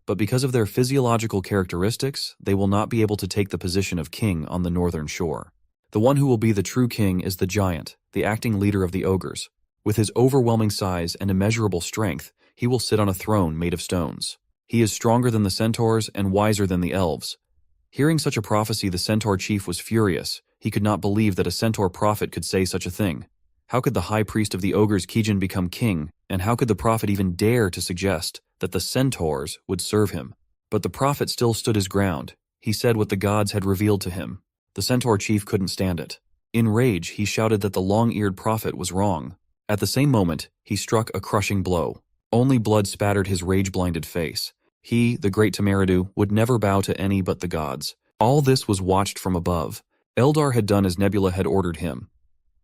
Speaker 1: But because of their physiological characteristics, they will not be able to take the position of king on the northern shore. The one who will be the true king is the giant, the acting leader of the ogres. With his overwhelming size and immeasurable strength, he will sit on a throne made of stones. He is stronger than the centaurs and wiser than the elves. Hearing such a prophecy, the centaur chief was furious. He could not believe that a centaur prophet could say such a thing. How could the high priest of the ogres Kijin become king, and how could the prophet even dare to suggest that the centaurs would serve him? But the prophet still stood his ground. He said what the gods had revealed to him. The centaur chief couldn't stand it. In rage, he shouted that the long-eared prophet was wrong. At the same moment, he struck a crushing blow. Only blood spattered his rage-blinded face. He, the great Tamaridu, would never bow to any but the gods. All this was watched from above. Eldar had done as Nebula had ordered him.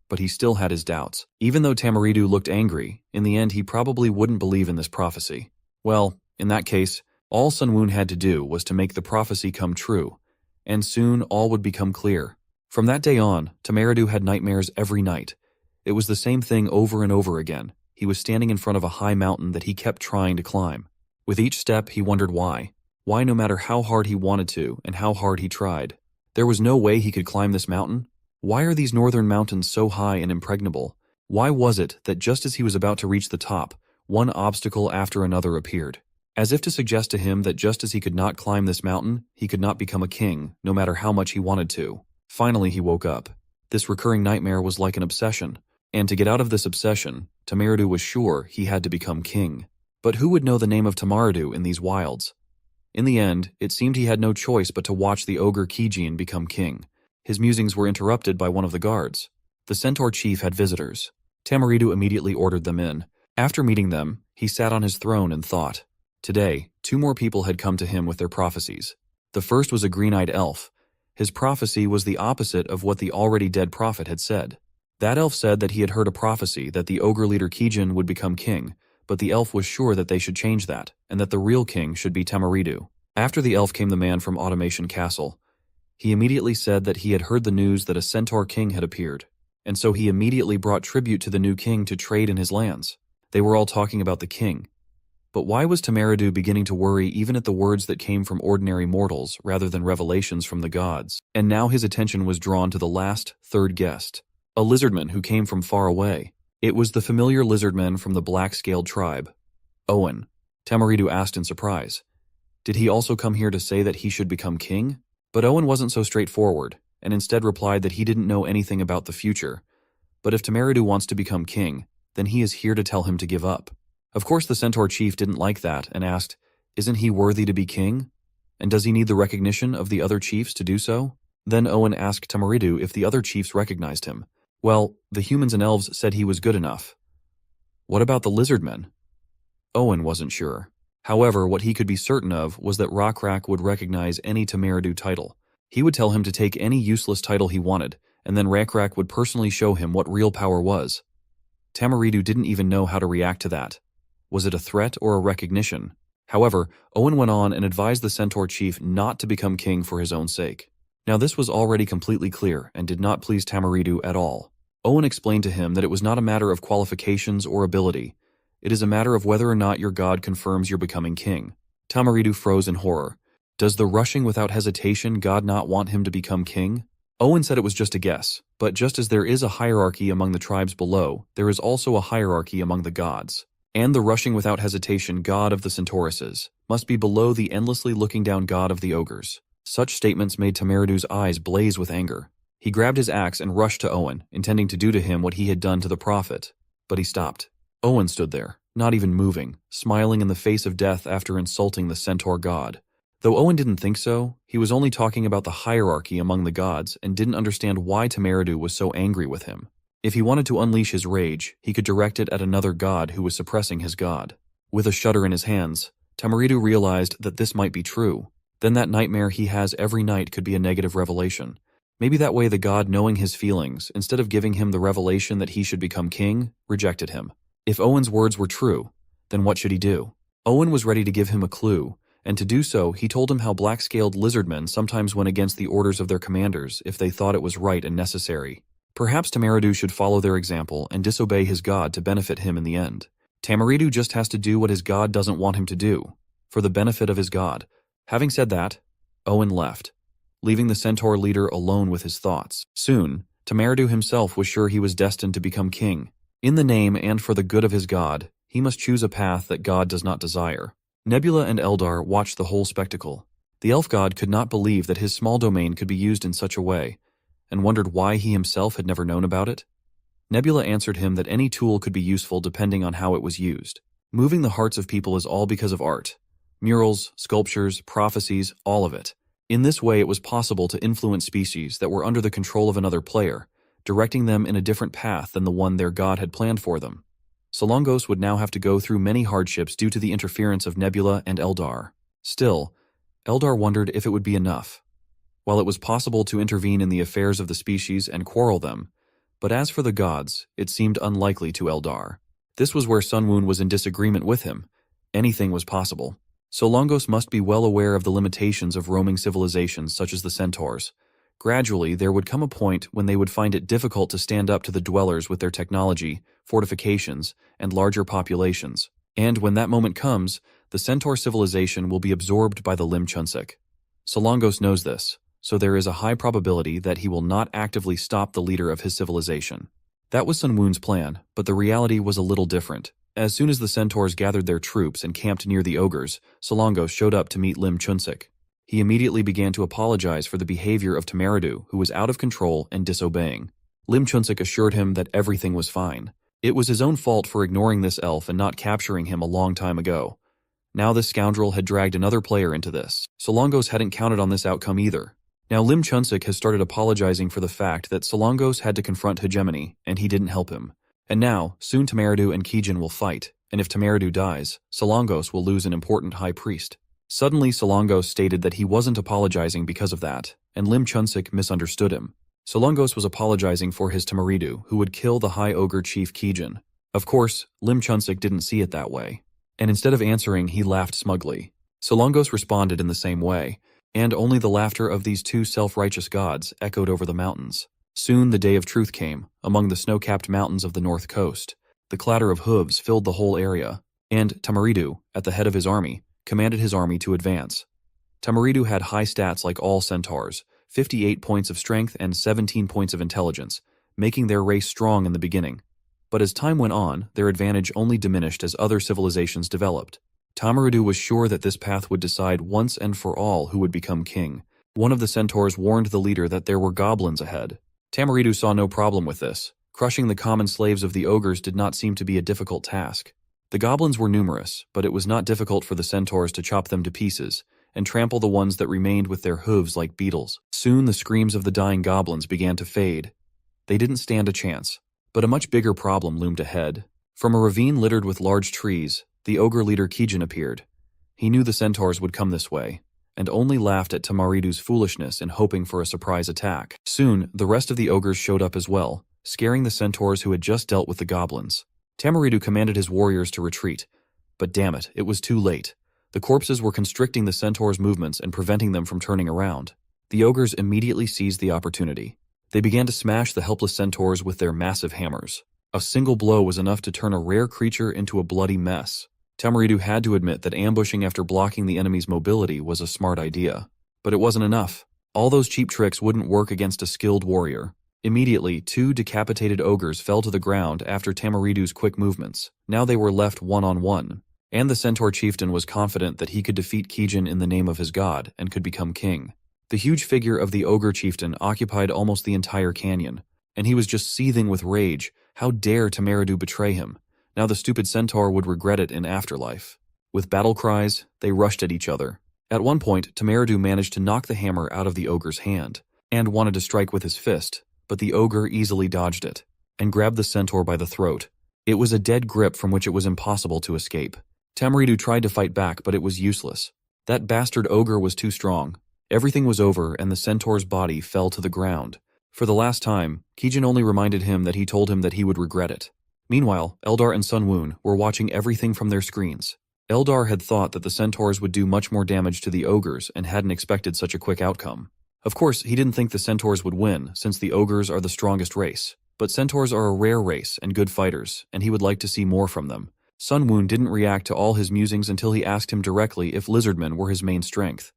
Speaker 1: But he still had his doubts. Even though Tamaridu looked angry, in the end he probably wouldn't believe in this prophecy. Well, in that case, all Sun Woon had to do was to make the prophecy come true, and soon all would become clear. From that day on, Tamaridu had nightmares every night. It was the same thing over and over again. He was standing in front of a high mountain that he kept trying to climb. With each step, he wondered why. Why, no matter how hard he wanted to and how hard he tried. There was no way he could climb this mountain. Why are these northern mountains so high and impregnable? Why was it that just as he was about to reach the top, one obstacle after another appeared? As if to suggest to him that just as he could not climb this mountain, he could not become a king, no matter how much he wanted to. Finally, he woke up. This recurring nightmare was like an obsession. And to get out of this obsession, Tamaridu was sure he had to become king. But who would know the name of Tamaridu in these wilds? In the end, it seemed he had no choice but to watch the ogre Kijin become king. His musings were interrupted by one of the guards. The centaur chief had visitors. Tamaridu immediately ordered them in. After meeting them, he sat on his throne and thought. Today, 2 more people had come to him with their prophecies. The first was a green-eyed elf. His prophecy was the opposite of what the already dead prophet had said. That elf said that he had heard a prophecy that the ogre leader Kijin would become king, but the elf was sure that they should change that, and that the real king should be Tamaridu. After the elf came the man from Automation Castle. He immediately said that he had heard the news that a centaur king had appeared, and so he immediately brought tribute to the new king to trade in his lands. They were all talking about the king. But why was Tamaridu beginning to worry even at the words that came from ordinary mortals rather than revelations from the gods? And now his attention was drawn to the last, third guest, a lizardman who came from far away. It was the familiar lizardman from the black-scaled tribe, Owen. Tamaridu asked in surprise. Did he also come here to say that he should become king? But Owen wasn't so straightforward, and instead replied that he didn't know anything about the future. But if Tamaridu wants to become king, then he is here to tell him to give up. Of course the centaur chief didn't like that and asked, isn't he worthy to be king? And does he need the recognition of the other chiefs to do so? Then Owen asked Tamaridu if the other chiefs recognized him. Well, the humans and elves said he was good enough. What about the lizardmen? Owen wasn't sure. However, what he could be certain of was that Rockrak would recognize any Tamaridu title. He would tell him to take any useless title he wanted, and then Rockrak would personally show him what real power was. Tamaridu didn't even know how to react to that. Was it a threat or a recognition? However, Owen went on and advised the centaur chief not to become king for his own sake. Now this was already completely clear and did not please Tamaridu at all. Owen explained to him that it was not a matter of qualifications or ability. It is a matter of whether or not your god confirms you're becoming king. Tamaridu froze in horror. Does the rushing without hesitation god not want him to become king? Owen said it was just a guess, but just as there is a hierarchy among the tribes below, there is also a hierarchy among the gods. And the rushing without hesitation god of the centauruses must be below the endlessly looking down god of the ogres. Such statements made Tamaridu's eyes blaze with anger. He grabbed his axe and rushed to Owen, intending to do to him what he had done to the prophet. But he stopped. Owen stood there, not even moving, smiling in the face of death after insulting the centaur god. Though Owen didn't think so, he was only talking about the hierarchy among the gods and didn't understand why Tamaridu was so angry with him. If he wanted to unleash his rage, he could direct it at another god who was suppressing his god. With a shudder in his hands, Tamaridu realized that this might be true. Then that nightmare he has every night could be a negative revelation. Maybe that way the god, knowing his feelings, instead of giving him the revelation that he should become king, rejected him. If Owen's words were true, then what should he do? Owen was ready to give him a clue, and to do so, he told him how black-scaled lizardmen sometimes went against the orders of their commanders if they thought it was right and necessary. Perhaps Tamaridu should follow their example and disobey his god to benefit him in the end. Tamaridu just has to do what his god doesn't want him to do, for the benefit of his god. Having said that, Owen left, leaving the centaur leader alone with his thoughts. Soon, Tamaridu himself was sure he was destined to become king. In the name and for the good of his god, he must choose a path that God does not desire. Nebula and Eldar watched the whole spectacle. The elf god could not believe that his small domain could be used in such a way, and wondered why he himself had never known about it. Nebula answered him that any tool could be useful depending on how it was used. Moving the hearts of people is all because of art. Murals, sculptures, prophecies, all of it. In this way it was possible to influence species that were under the control of another player, directing them in a different path than the one their god had planned for them. Solongos would now have to go through many hardships due to the interference of Nebula and Eldar. Still, Eldar wondered if it would be enough. While it was possible to intervene in the affairs of the species and quarrel them, but as for the gods, it seemed unlikely to Eldar. This was where Sunwoon was in disagreement with him. Anything was possible. Solongos must be well aware of the limitations of roaming civilizations such as the centaurs. Gradually, there would come a point when they would find it difficult to stand up to the dwellers with their technology, fortifications, and larger populations. And when that moment comes, the centaur civilization will be absorbed by the Lim Chunsik. Solongos knows this, so there is a high probability that he will not actively stop the leader of his civilization. That was Sunwoon's plan, but the reality was a little different. As soon as the centaurs gathered their troops and camped near the ogres, Solongos showed up to meet Lim Chunsik. He immediately began to apologize for the behavior of Tamaridu, who was out of control and disobeying. Lim Chunsik assured him that everything was fine. It was his own fault for ignoring this elf and not capturing him a long time ago. Now this scoundrel had dragged another player into this. Solongos hadn't counted on this outcome either. Now Lim Chunsik has started apologizing for the fact that Solongos had to confront hegemony, and he didn't help him. And now, soon Tamaridu and Kijin will fight, and if Tamaridu dies, Solongos will lose an important high priest. Suddenly Solongos stated that he wasn't apologizing because of that, and Lim Chunsik misunderstood him. Solongos was apologizing for his Tamaridu, who would kill the High Ogre Chief Kijin. Of course, Lim Chunsik didn't see it that way, and instead of answering, he laughed smugly. Solongos responded in the same way, and only the laughter of these two self-righteous gods echoed over the mountains. Soon the day of truth came, among the snow-capped mountains of the north coast. The clatter of hooves filled the whole area, and Tamaridu, at the head of his army, commanded his army to advance. Tamaridu had high stats like all centaurs, 58 points of strength and 17 points of intelligence, making their race strong in the beginning. But as time went on, their advantage only diminished as other civilizations developed. Tamaridu was sure that this path would decide once and for all who would become king. One of the centaurs warned the leader that there were goblins ahead. Tamaridu saw no problem with this. Crushing the common slaves of the ogres did not seem to be a difficult task. The goblins were numerous, but it was not difficult for the centaurs to chop them to pieces and trample the ones that remained with their hooves like beetles. Soon the screams of the dying goblins began to fade. They didn't stand a chance. But a much bigger problem loomed ahead. From a ravine littered with large trees, the ogre leader Kijin appeared. He knew the centaurs would come this way, and only laughed at Tamaridu's foolishness in hoping for a surprise attack. Soon, the rest of the ogres showed up as well, scaring the centaurs who had just dealt with the goblins. Tamaridu commanded his warriors to retreat, but damn it, it was too late. The corpses were constricting the centaurs' movements and preventing them from turning around. The ogres immediately seized the opportunity. They began to smash the helpless centaurs with their massive hammers. A single blow was enough to turn a rare creature into a bloody mess. Tamaridu had to admit that ambushing after blocking the enemy's mobility was a smart idea. But it wasn't enough. All those cheap tricks wouldn't work against a skilled warrior. Immediately, 2 decapitated ogres fell to the ground after Tamaridu's quick movements. Now they were left one-on-one. And the centaur chieftain was confident that he could defeat Kijin in the name of his god and could become king. The huge figure of the ogre chieftain occupied almost the entire canyon, and he was just seething with rage. How dare Tamaridu betray him? Now the stupid centaur would regret it in afterlife. With battle cries, they rushed at each other. At one point, Tamaridu managed to knock the hammer out of the ogre's hand, and wanted to strike with his fist, but the ogre easily dodged it, and grabbed the centaur by the throat. It was a dead grip from which it was impossible to escape. Tamaridu tried to fight back, but it was useless. That bastard ogre was too strong. Everything was over, and the centaur's body fell to the ground. For the last time, Kijin only reminded him that he told him that he would regret it. Meanwhile, Eldar and Sunwoon were watching everything from their screens. Eldar had thought that the centaurs would do much more damage to the ogres and hadn't expected such a quick outcome. Of course, he didn't think the centaurs would win, since the ogres are the strongest race. But centaurs are a rare race and good fighters, and he would like to see more from them. Sunwoon didn't react to all his musings until he asked him directly if lizardmen were his main strength.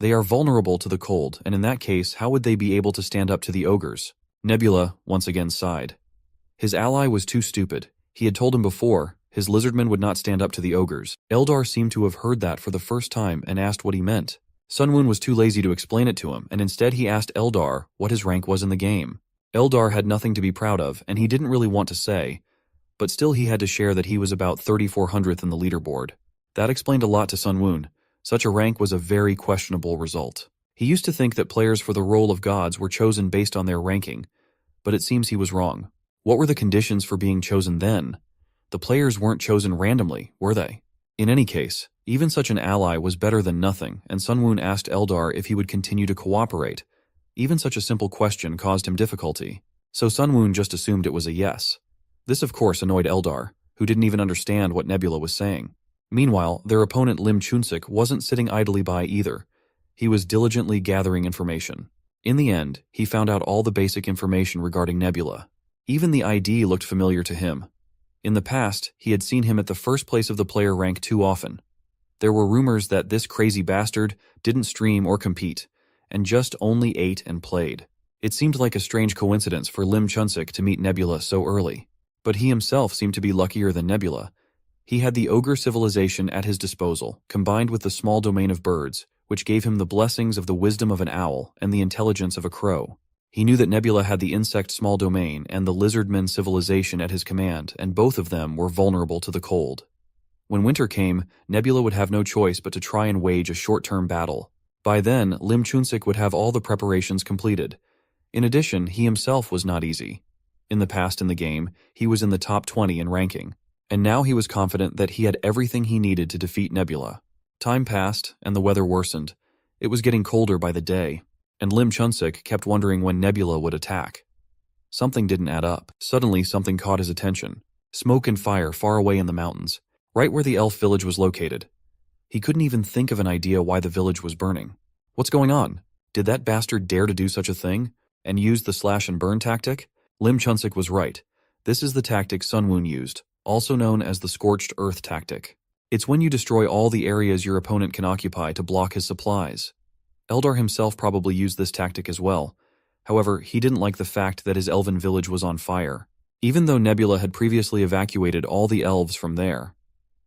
Speaker 1: They are vulnerable to the cold, and in that case, how would they be able to stand up to the ogres? Nebula once again sighed. His ally was too stupid. He had told him before, his lizardmen would not stand up to the ogres. Eldar seemed to have heard that for the first time and asked what he meant. Sunwoon was too lazy to explain it to him, and instead he asked Eldar what his rank was in the game. Eldar had nothing to be proud of, and he didn't really want to say, but still he had to share that he was about 3400th in the leaderboard. That explained a lot to Sunwoon. Such a rank was a very questionable result. He used to think that players for the role of gods were chosen based on their ranking, but it seems he was wrong. What were the conditions for being chosen then? The players weren't chosen randomly, were they? In any case, even such an ally was better than nothing, and Sunwoon asked Eldar if he would continue to cooperate. Even such a simple question caused him difficulty, so Sunwoon just assumed it was a yes. This of course annoyed Eldar, who didn't even understand what Nebula was saying. Meanwhile, their opponent Lim Chunsik wasn't sitting idly by either. He was diligently gathering information. In the end, he found out all the basic information regarding Nebula. Even the ID looked familiar to him. In the past, he had seen him at the first place of the player rank too often. There were rumors that this crazy bastard didn't stream or compete, and just only ate and played. It seemed like a strange coincidence for Lim Chunsik to meet Nebula so early. But he himself seemed to be luckier than Nebula. He had the ogre civilization at his disposal, combined with the small domain of birds, which gave him the blessings of the wisdom of an owl and the intelligence of a crow. He knew that Nebula had the insect small domain and the lizardmen civilization at his command, and both of them were vulnerable to the cold. When winter came, Nebula would have no choice but to try and wage a short-term battle. By then, Lim Chunsik would have all the preparations completed. In addition, he himself was not easy. In the past in the game, he was in the top 20 in ranking, and now he was confident that he had everything he needed to defeat Nebula. Time passed, and the weather worsened. It was getting colder by the day, and Lim Chunsik kept wondering when Nebula would attack. Something didn't add up. Suddenly, something caught his attention. Smoke and fire far away in the mountains, right where the elf village was located. He couldn't even think of an idea why the village was burning. What's going on? Did that bastard dare to do such a thing? and used the slash and burn tactic? Lim Chunsik was right. This is the tactic Sun Woon used, also known as the scorched earth tactic. It's when you destroy all the areas your opponent can occupy to block his supplies. Eldar himself probably used this tactic as well. However, he didn't like the fact that his elven village was on fire, even though Nebula had previously evacuated all the elves from there.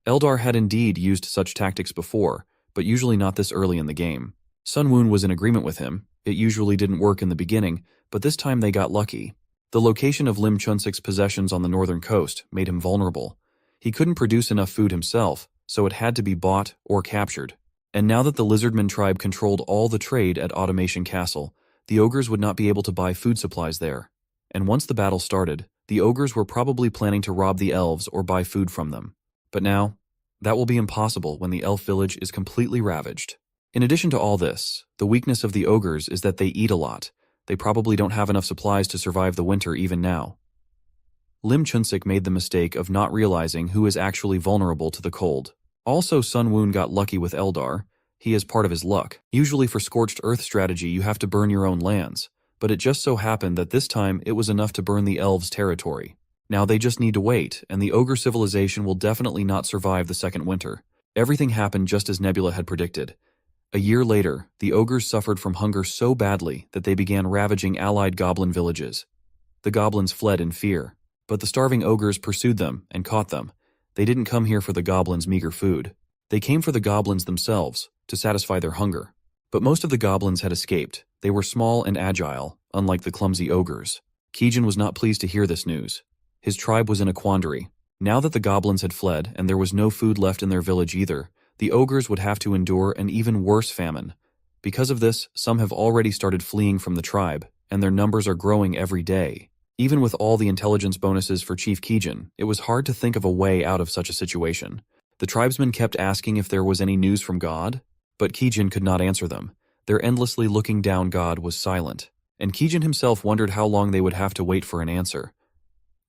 Speaker 1: Eldar had indeed used such tactics before, but usually not this early in the game. Sun Woon was in agreement with him. It usually didn't work in the beginning, but this time they got lucky. The location of Lim Chunsik's possessions on the northern coast made him vulnerable. He couldn't produce enough food himself, so it had to be bought or captured. And now that the Lizardmen tribe controlled all the trade at Automation Castle, the ogres would not be able to buy food supplies there. And once the battle started, the ogres were probably planning to rob the elves or buy food from them. But now, that will be impossible when the elf village is completely ravaged. In addition to all this, the weakness of the ogres is that they eat a lot. They probably don't have enough supplies to survive the winter even now. Lim Chunsik made the mistake of not realizing who is actually vulnerable to the cold. Also, Sun Woon got lucky with Eldar. He is part of his luck. Usually for Scorched Earth strategy you have to burn your own lands, but it just so happened that this time it was enough to burn the elves' territory. Now they just need to wait, and the ogre civilization will definitely not survive the second winter. Everything happened just as Nebula had predicted. A year later, the ogres suffered from hunger so badly that they began ravaging allied goblin villages. The goblins fled in fear, but the starving ogres pursued them and caught them. They didn't come here for the goblins' meager food. They came for the goblins themselves, to satisfy their hunger. But most of the goblins had escaped. They were small and agile, unlike the clumsy ogres. Kijin was not pleased to hear this news. His tribe was in a quandary. Now that the goblins had fled and there was no food left in their village either, the ogres would have to endure an even worse famine. Because of this, some have already started fleeing from the tribe, and their numbers are growing every day. Even with all the intelligence bonuses for Chief Kijin, it was hard to think of a way out of such a situation. The tribesmen kept asking if there was any news from God, but Kijin could not answer them. Their endlessly looking down God was silent, and Kijin himself wondered how long they would have to wait for an answer.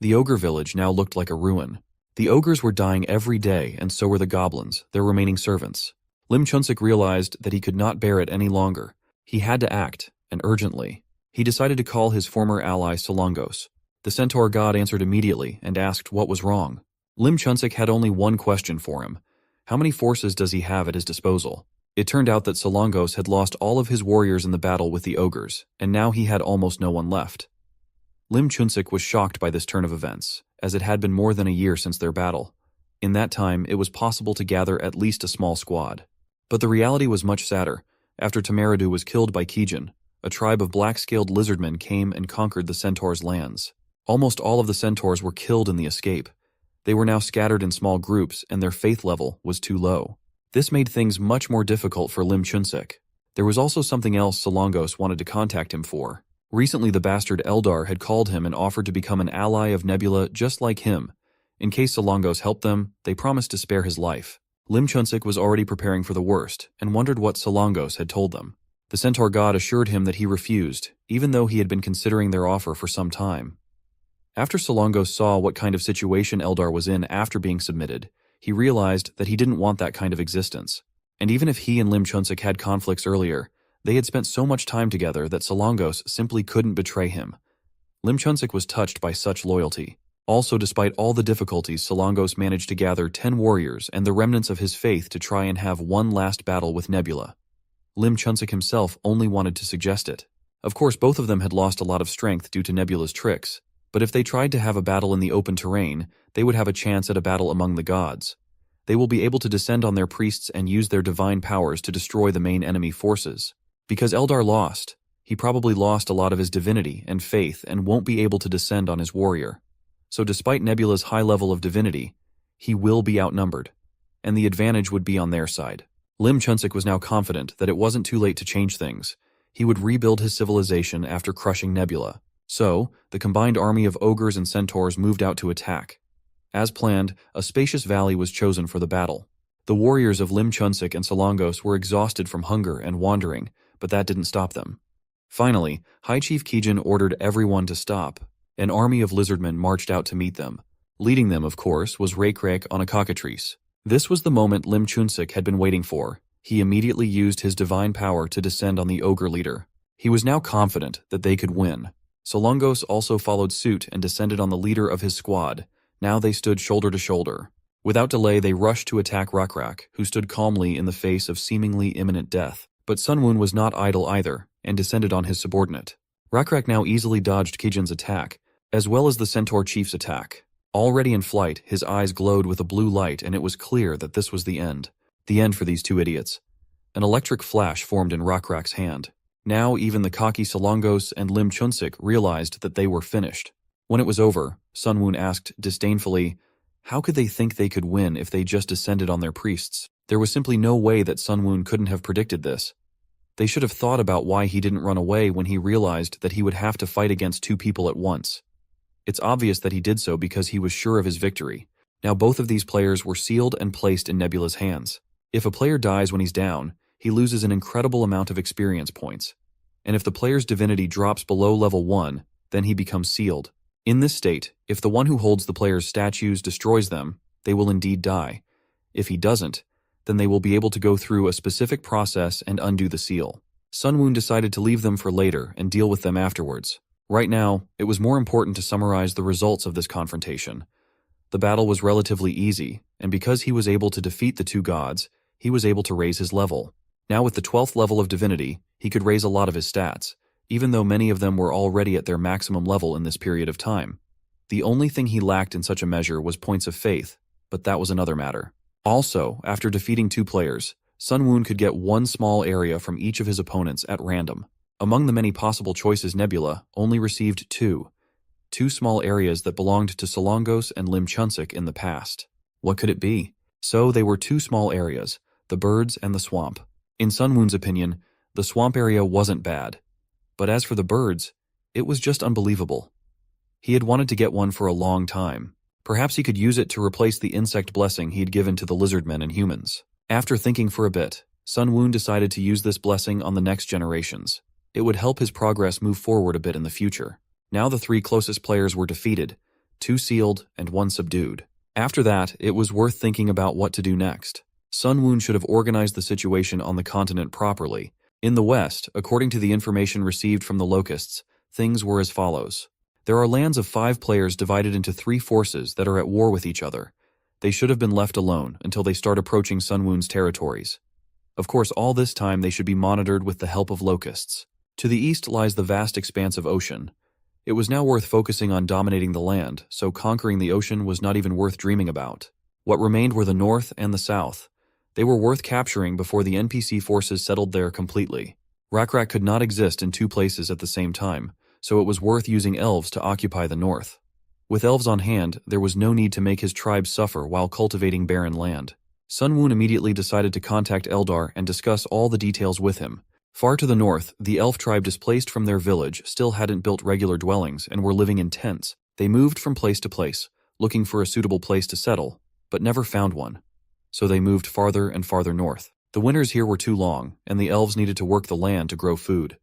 Speaker 1: The ogre village now looked like a ruin. The ogres were dying every day, and so were the goblins, their remaining servants. Lim Chunsik realized that he could not bear it any longer. He had to act, and urgently. He decided to call his former ally Solongos. The centaur god answered immediately and asked what was wrong. Lim Chunsik had only one question for him. How many forces does he have at his disposal? It turned out that Solongos had lost all of his warriors in the battle with the ogres, and now he had almost no one left. Lim Chunsik was shocked by this turn of events, as it had been more than a year since their battle. In that time, it was possible to gather at least a small squad. But the reality was much sadder. After Tamaradu was killed by Kijin, a tribe of black-scaled lizardmen came and conquered the centaurs' lands. Almost all of the centaurs were killed in the escape. They were now scattered in small groups, and their faith level was too low. This made things much more difficult for Lim Chunsik. There was also something else Solongos wanted to contact him for. Recently, the bastard Eldar had called him and offered to become an ally of Nebula just like him. In case Solongos helped them, they promised to spare his life. Lim Chunsik was already preparing for the worst, and wondered what Solongos had told them. The centaur god assured him that he refused, even though he had been considering their offer for some time. After Solongos saw what kind of situation Eldar was in after being submitted, he realized that he didn't want that kind of existence. And even if he and Lim Chunsik had conflicts earlier, they had spent so much time together that Solongos simply couldn't betray him. Lim Chunsik was touched by such loyalty. Also, despite all the difficulties, Solongos managed to gather 10 warriors and the remnants of his faith to try and have one last battle with Nebula. Lim Chunsik himself only wanted to suggest it. Of course, both of them had lost a lot of strength due to Nebula's tricks, but if they tried to have a battle in the open terrain, they would have a chance at a battle among the gods. They will be able to descend on their priests and use their divine powers to destroy the main enemy forces. Because Eldar lost, he probably lost a lot of his divinity and faith and won't be able to descend on his warrior. So despite Nebula's high level of divinity, he will be outnumbered, and the advantage would be on their side. Lim Chunsik was now confident that it wasn't too late to change things. He would rebuild his civilization after crushing Nebula. So, the combined army of ogres and centaurs moved out to attack. As planned, a spacious valley was chosen for the battle. The warriors of Lim Chunsik and Solongos were exhausted from hunger and wandering, but that didn't stop them. Finally, High Chief Kijin ordered everyone to stop. An army of lizardmen marched out to meet them. Leading them, of course, was Raykrek on a cockatrice. This was the moment Lim Chunsik had been waiting for. He immediately used his divine power to descend on the ogre leader. He was now confident that they could win. Solongos also followed suit and descended on the leader of his squad. Now they stood shoulder to shoulder. Without delay, they rushed to attack Rakrak, who stood calmly in the face of seemingly imminent death. But Sunwoon was not idle either, and descended on his subordinate. Rakrak now easily dodged Kijin's attack, as well as the Centaur Chief's attack. Already in flight, his eyes glowed with a blue light, and it was clear that this was the end. The end for these two idiots. An electric flash formed in Rakrak's hand. Now even the cocky Solongos and Lim Chunsik realized that they were finished. When it was over, Sunwoon asked disdainfully, how could they think they could win if they just descended on their priests? There was simply no way that Sunwoon couldn't have predicted this. They should have thought about why he didn't run away when he realized that he would have to fight against two people at once. It's obvious that he did so because he was sure of his victory. Now both of these players were sealed and placed in Nebula's hands. If a player dies when he's down, he loses an incredible amount of experience points. And if the player's divinity drops below level 1, then he becomes sealed. In this state, if the one who holds the player's statues destroys them, they will indeed die. If he doesn't, then they will be able to go through a specific process and undo the seal. Sunwoon decided to leave them for later and deal with them afterwards. Right now, it was more important to summarize the results of this confrontation. The battle was relatively easy, and because he was able to defeat the two gods, he was able to raise his level. Now with the 12th level of divinity, he could raise a lot of his stats, even though many of them were already at their maximum level in this period of time. The only thing he lacked in such a measure was points of faith, but that was another matter. Also, after defeating two players, Sunwoon could get one small area from each of his opponents at random. Among the many possible choices, Nebula only received two small areas that belonged to Solongos and Lim Chunsik in the past. What could it be? So they were two small areas, the birds and the swamp. In Sunwoon's opinion, the swamp area wasn't bad. But as for the birds, it was just unbelievable. He had wanted to get one for a long time. Perhaps he could use it to replace the insect blessing he had given to the Lizardmen and humans. After thinking for a bit, Sunwoon decided to use this blessing on the next generations. It would help his progress move forward a bit in the future. Now the three closest players were defeated, 2 sealed and 1 subdued. After that, it was worth thinking about what to do next. Sunwoon should have organized the situation on the continent properly. In the west, according to the information received from the Locusts, things were as follows. There are lands of 5 players divided into 3 forces that are at war with each other. They should have been left alone until they start approaching Sunwoon's territories. Of course, all this time they should be monitored with the help of Locusts. To the east lies the vast expanse of ocean. It was now worth focusing on dominating the land, so conquering the ocean was not even worth dreaming about. What remained were the north and the south. They were worth capturing before the NPC forces settled there completely. Rakrak could not exist in 2 places at the same time, so it was worth using elves to occupy the north. With elves on hand, there was no need to make his tribe suffer while cultivating barren land. Sunwoon immediately decided to contact Eldar and discuss all the details with him. Far to the north, the elf tribe displaced from their village still hadn't built regular dwellings and were living in tents. They moved from place to place, looking for a suitable place to settle, but never found one. So they moved farther and farther north. The winters here were too long, and the elves needed to work the land to grow food.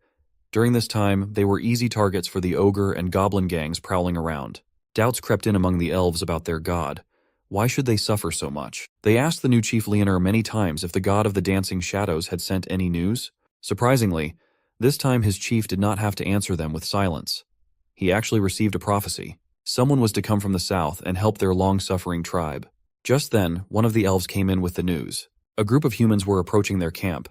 Speaker 1: During this time, they were easy targets for the ogre and goblin gangs prowling around. Doubts crept in among the elves about their god. Why should they suffer so much? They asked the new chief Leonor many times if the god of the dancing shadows had sent any news. Surprisingly, this time his chief did not have to answer them with silence. He actually received a prophecy. Someone was to come from the south and help their long-suffering tribe. Just then, one of the elves came in with the news. A group of humans were approaching their camp.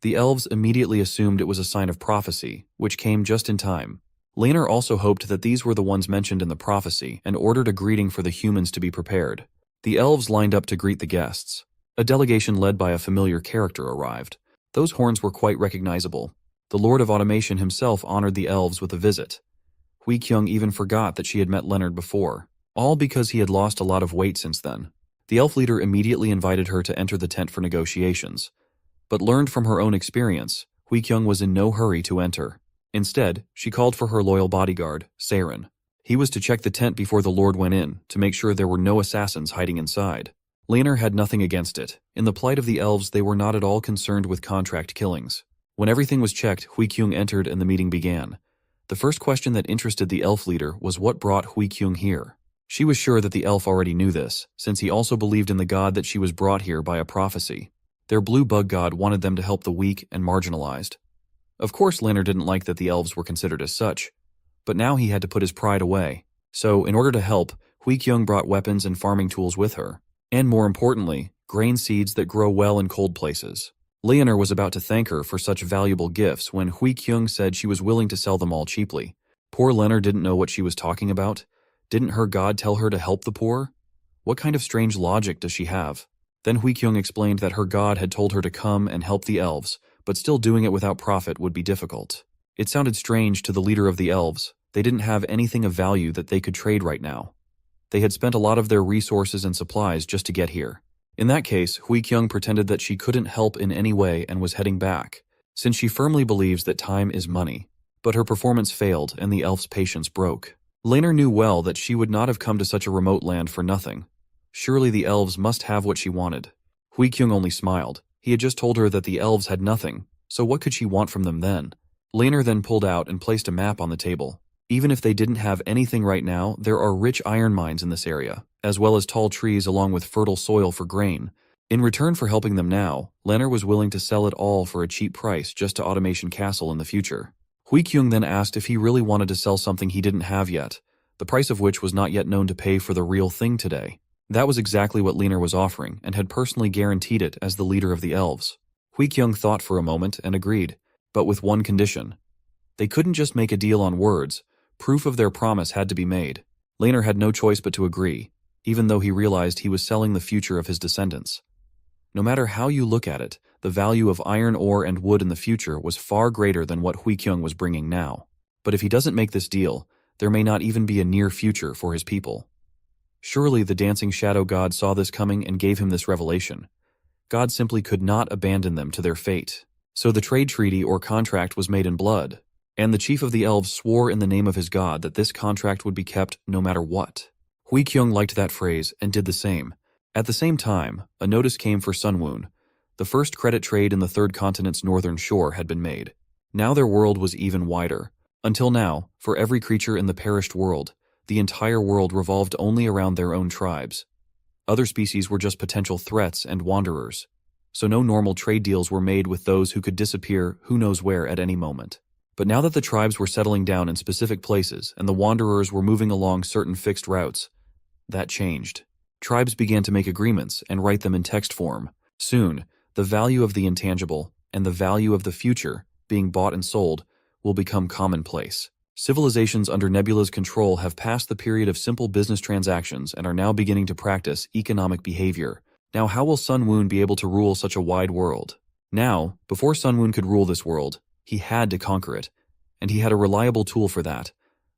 Speaker 1: The elves immediately assumed it was a sign of prophecy, which came just in time. Leonor also hoped that these were the ones mentioned in the prophecy and ordered a greeting for the humans to be prepared. The elves lined up to greet the guests. A delegation led by a familiar character arrived. Those horns were quite recognizable. The Lord of Automation himself honored the elves with a visit. Hui Kyung even forgot that she had met Leonard before, all because he had lost a lot of weight since then. The elf leader immediately invited her to enter the tent for negotiations, but learned from her own experience, Hui Kyung was in no hurry to enter. Instead, she called for her loyal bodyguard, Saren. He was to check the tent before the Lord went in, to make sure there were no assassins hiding inside. Leonor had nothing against it. In the plight of the elves, they were not at all concerned with contract killings. When everything was checked, Hui Kyung entered and the meeting began. The first question that interested the elf leader was what brought Hui Kyung here. She was sure that the elf already knew this, since he also believed in the god that she was brought here by a prophecy. Their blue bug god wanted them to help the weak and marginalized. Of course, Lanner didn't like that the elves were considered as such, but now he had to put his pride away. So, in order to help, Hui-kyung brought weapons and farming tools with her, and more importantly, grain seeds that grow well in cold places. Leonor was about to thank her for such valuable gifts when Hui-kyung said she was willing to sell them all cheaply. Poor Leonor didn't know what she was talking about. Didn't her god tell her to help the poor? What kind of strange logic does she have? Then Hui-kyung explained that her god had told her to come and help the elves, but still doing it without profit would be difficult. It sounded strange to the leader of the elves. They didn't have anything of value that they could trade right now. They had spent a lot of their resources and supplies just to get here. In that case, Hui-kyung pretended that she couldn't help in any way and was heading back, since she firmly believes that time is money. But her performance failed and the elf's patience broke. Laner knew well that she would not have come to such a remote land for nothing. Surely the elves must have what she wanted. Hui-kyung only smiled. He had just told her that the elves had nothing, so what could she want from them then? Laner then pulled out and placed a map on the table. Even if they didn't have anything right now, there are rich iron mines in this area, as well as tall trees along with fertile soil for grain. In return for helping them now, Laner was willing to sell it all for a cheap price just to Automation Castle in the future. Hui-kyung then asked if he really wanted to sell something he didn't have yet, the price of which was not yet known to pay for the real thing today. That was exactly what Laner was offering and had personally guaranteed it as the leader of the elves. Hui-kyung thought for a moment and agreed, but with one condition. They couldn't just make a deal on words. Proof of their promise had to be made. Laner had no choice but to agree, even though he realized he was selling the future of his descendants. No matter how you look at it, the value of iron ore and wood in the future was far greater than what Hui-kyung was bringing now. But if he doesn't make this deal, there may not even be a near future for his people. Surely the dancing shadow god saw this coming and gave him this revelation. God simply could not abandon them to their fate. So the trade treaty or contract was made in blood. And the chief of the elves swore in the name of his god that this contract would be kept no matter what. Hui-kyung liked that phrase and did the same. At the same time, a notice came for Sunwoon. The first credit trade in the third continent's northern shore had been made. Now their world was even wider. Until now, for every creature in the perished world, the entire world revolved only around their own tribes. Other species were just potential threats and wanderers. So no normal trade deals were made with those who could disappear who knows where at any moment. But now that the tribes were settling down in specific places and the wanderers were moving along certain fixed routes, that changed. Tribes began to make agreements and write them in text form. Soon, the value of the intangible and the value of the future, being bought and sold, will become commonplace. Civilizations under Nebula's control have passed the period of simple business transactions and are now beginning to practice economic behavior. Now, how will Sunwoon be able to rule such a wide world? Now, before Sunwoon could rule this world, he had to conquer it, and he had a reliable tool for that,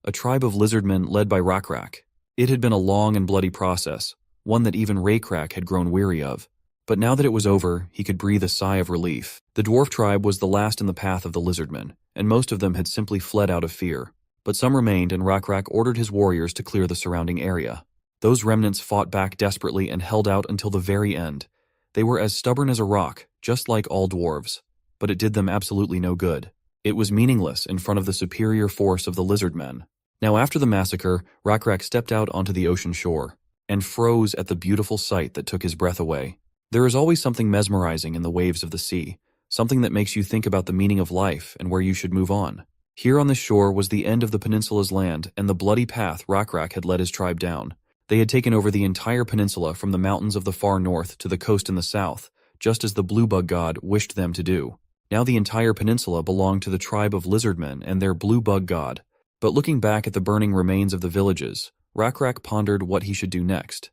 Speaker 1: a tribe of lizardmen led by Rakrak. It had been a long and bloody process, one that even Rakrak had grown weary of. But now that it was over, he could breathe a sigh of relief. The dwarf tribe was the last in the path of the lizardmen, and most of them had simply fled out of fear. But some remained, and Rakrak ordered his warriors to clear the surrounding area. Those remnants fought back desperately and held out until the very end. They were as stubborn as a rock, just like all dwarves. But it did them absolutely no good. It was meaningless in front of the superior force of the lizardmen. Now after the massacre, Rakrak stepped out onto the ocean shore, and froze at the beautiful sight that took his breath away. There is always something mesmerizing in the waves of the sea, something that makes you think about the meaning of life and where you should move on. Here on this shore was the end of the peninsula's land and the bloody path Rakrak had led his tribe down. They had taken over the entire peninsula from the mountains of the far north to the coast in the south, just as the blue bug god wished them to do. Now the entire peninsula belonged to the tribe of lizardmen and their blue bug god. But looking back at the burning remains of the villages, Rakrak pondered what he should do next.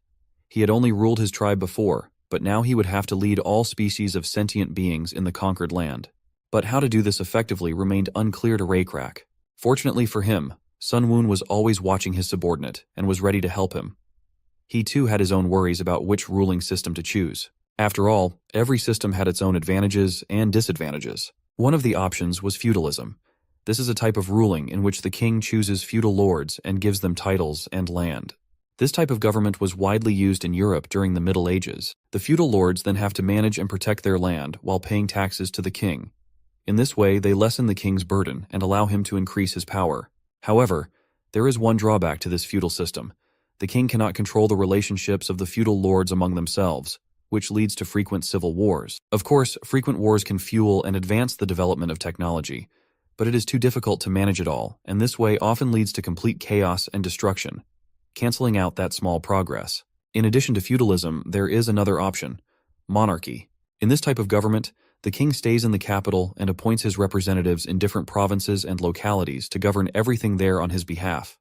Speaker 1: He had only ruled his tribe before, but now he would have to lead all species of sentient beings in the conquered land. But how to do this effectively remained unclear to Rakrak. Fortunately for him, Sunwoon was always watching his subordinate and was ready to help him. He too had his own worries about which ruling system to choose. After all, every system had its own advantages and disadvantages. One of the options was feudalism. This is a type of ruling in which the king chooses feudal lords and gives them titles and land. This type of government was widely used in Europe during the Middle Ages. The feudal lords then have to manage and protect their land while paying taxes to the king. In this way, they lessen the king's burden and allow him to increase his power. However, there is one drawback to this feudal system. The king cannot control the relationships of the feudal lords among themselves, which leads to frequent civil wars. Of course, frequent wars can fuel and advance the development of technology, but it is too difficult to manage it all, and this way often leads to complete chaos and destruction, canceling out that small progress. In addition to feudalism, there is another option: monarchy. In this type of government, the king stays in the capital and appoints his representatives in different provinces and localities to govern everything there on his behalf.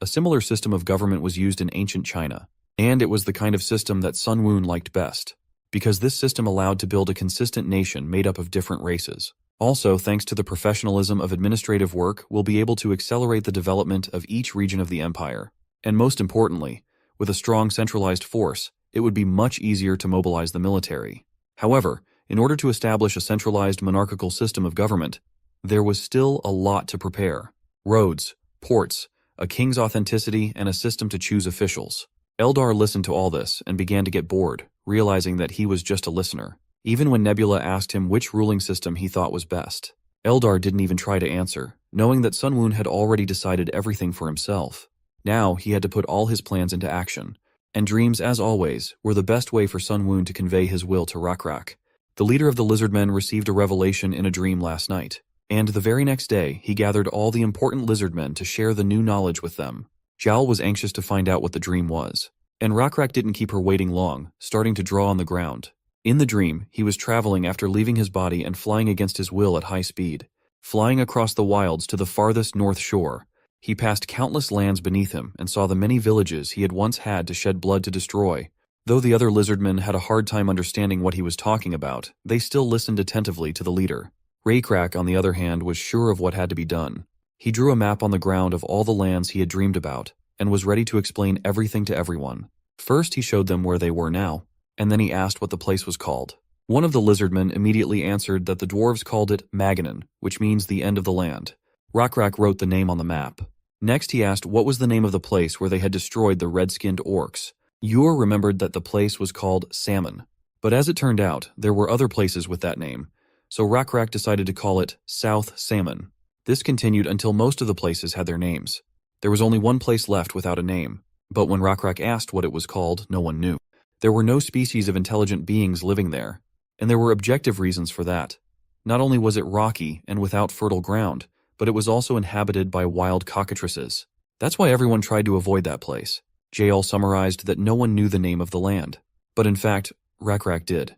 Speaker 1: A similar system of government was used in ancient China, and it was the kind of system that Sun Woon liked best, because this system allowed to build a consistent nation made up of different races. Also, thanks to the professionalism of administrative work, we'll be able to accelerate the development of each region of the empire. And most importantly, with a strong centralized force, it would be much easier to mobilize the military. However, in order to establish a centralized monarchical system of government, there was still a lot to prepare: roads, ports, a king's authenticity, and a system to choose officials. Eldar listened to all this and began to get bored, realizing that he was just a listener. Even when Nebula asked him which ruling system he thought was best, Eldar didn't even try to answer, knowing that Sun Woon had already decided everything for himself. Now he had to put all his plans into action, and dreams, as always, were the best way for Sun Woon to convey his will to Rakrak. The leader of the Lizardmen received a revelation in a dream last night, and the very next day he gathered all the important Lizardmen to share the new knowledge with them. Zhao was anxious to find out what the dream was, and Rakrak didn't keep her waiting long, starting to draw on the ground. In the dream, he was traveling after leaving his body and flying against his will at high speed. Flying across the wilds to the farthest north shore, he passed countless lands beneath him and saw the many villages he had once had to shed blood to destroy. Though the other Lizardmen had a hard time understanding what he was talking about, they still listened attentively to the leader. Rakrak, on the other hand, was sure of what had to be done. He drew a map on the ground of all the lands he had dreamed about, and was ready to explain everything to everyone. First, he showed them where they were now, and then he asked what the place was called. One of the Lizardmen immediately answered that the dwarves called it Maganan, which means the end of the land. Rakrak wrote the name on the map. Next, he asked what was the name of the place where they had destroyed the red-skinned orcs. Yor remembered that the place was called Salmon, but as it turned out, there were other places with that name, so Rakrak decided to call it South Salmon. This continued until most of the places had their names. There was only one place left without a name, but when Rakrak asked what it was called, no one knew. There were no species of intelligent beings living there, and there were objective reasons for that. Not only was it rocky and without fertile ground, but it was also inhabited by wild cockatrices. That's why everyone tried to avoid that place. Jael summarized that no one knew the name of the land, but in fact, Rakrak did.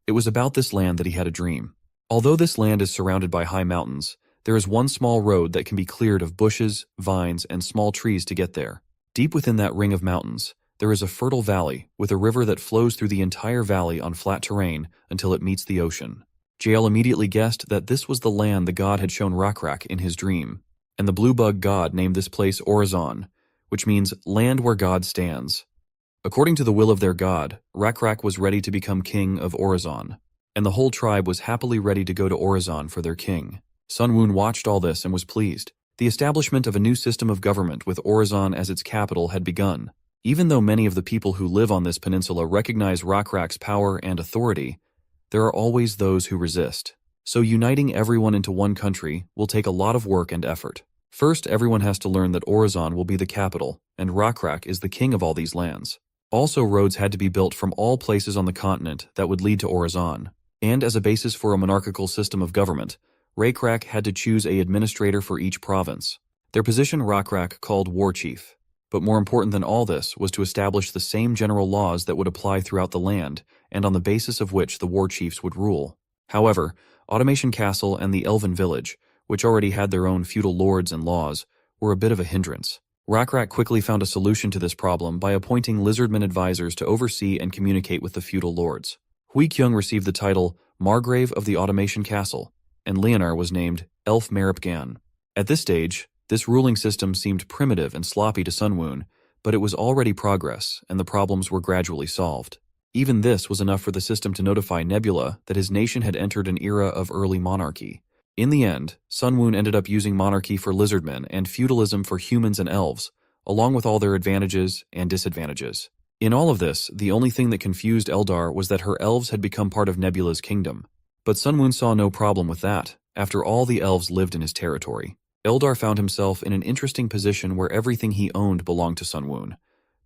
Speaker 1: It was about this land that he had a dream. Although this land is surrounded by high mountains, there is one small road that can be cleared of bushes, vines, and small trees to get there. Deep within that ring of mountains, there is a fertile valley with a river that flows through the entire valley on flat terrain until it meets the ocean. Jael immediately guessed that this was the land the god had shown Rakrak in his dream, and the blue bug god named this place Orizon, which means land where God stands. According to the will of their god, Rakrak was ready to become king of Orizon, and the whole tribe was happily ready to go to Orizon for their king. Sun Woon watched all this and was pleased. The establishment of a new system of government with Orizon as its capital had begun. Even though many of the people who live on this peninsula recognize Rakrak's power and authority, there are always those who resist. So uniting everyone into one country will take a lot of work and effort. First, everyone has to learn that Orizon will be the capital, and Rakrak is the king of all these lands. Also, roads had to be built from all places on the continent that would lead to Orizon. And as a basis for a monarchical system of government, Rakrak had to choose an administrator for each province. Their position Rakrak called war chief. But more important than all this was to establish the same general laws that would apply throughout the land, and on the basis of which the war chiefs would rule. However, Automation Castle and the Elven Village, which already had their own feudal lords and laws, were a bit of a hindrance. Rakrak quickly found a solution to this problem by appointing Lizardmen advisors to oversee and communicate with the feudal lords. Hui Kyung received the title Margrave of the Automation Castle, and Leonar was named Elf Meripgan. At this stage, this ruling system seemed primitive and sloppy to Sun Woon, but it was already progress, and the problems were gradually solved. Even this was enough for the system to notify Nebula that his nation had entered an era of early monarchy. In the end, Sun Woon ended up using monarchy for Lizardmen and feudalism for humans and elves, along with all their advantages and disadvantages. In all of this, the only thing that confused Eldar was that her elves had become part of Nebula's kingdom. But Sun Woon saw no problem with that. After all, the elves lived in his territory. Eldar found himself in an interesting position where everything he owned belonged to Sun Woon,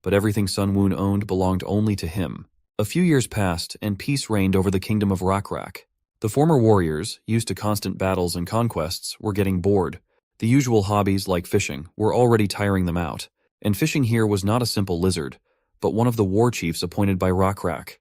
Speaker 1: but everything Sun Woon owned belonged only to him. A few years passed, and peace reigned over the kingdom of Rakrak. The former warriors, used to constant battles and conquests, were getting bored. The usual hobbies, like fishing, were already tiring them out. And fishing here was not a simple lizard, but one of the war chiefs appointed by Rakrak.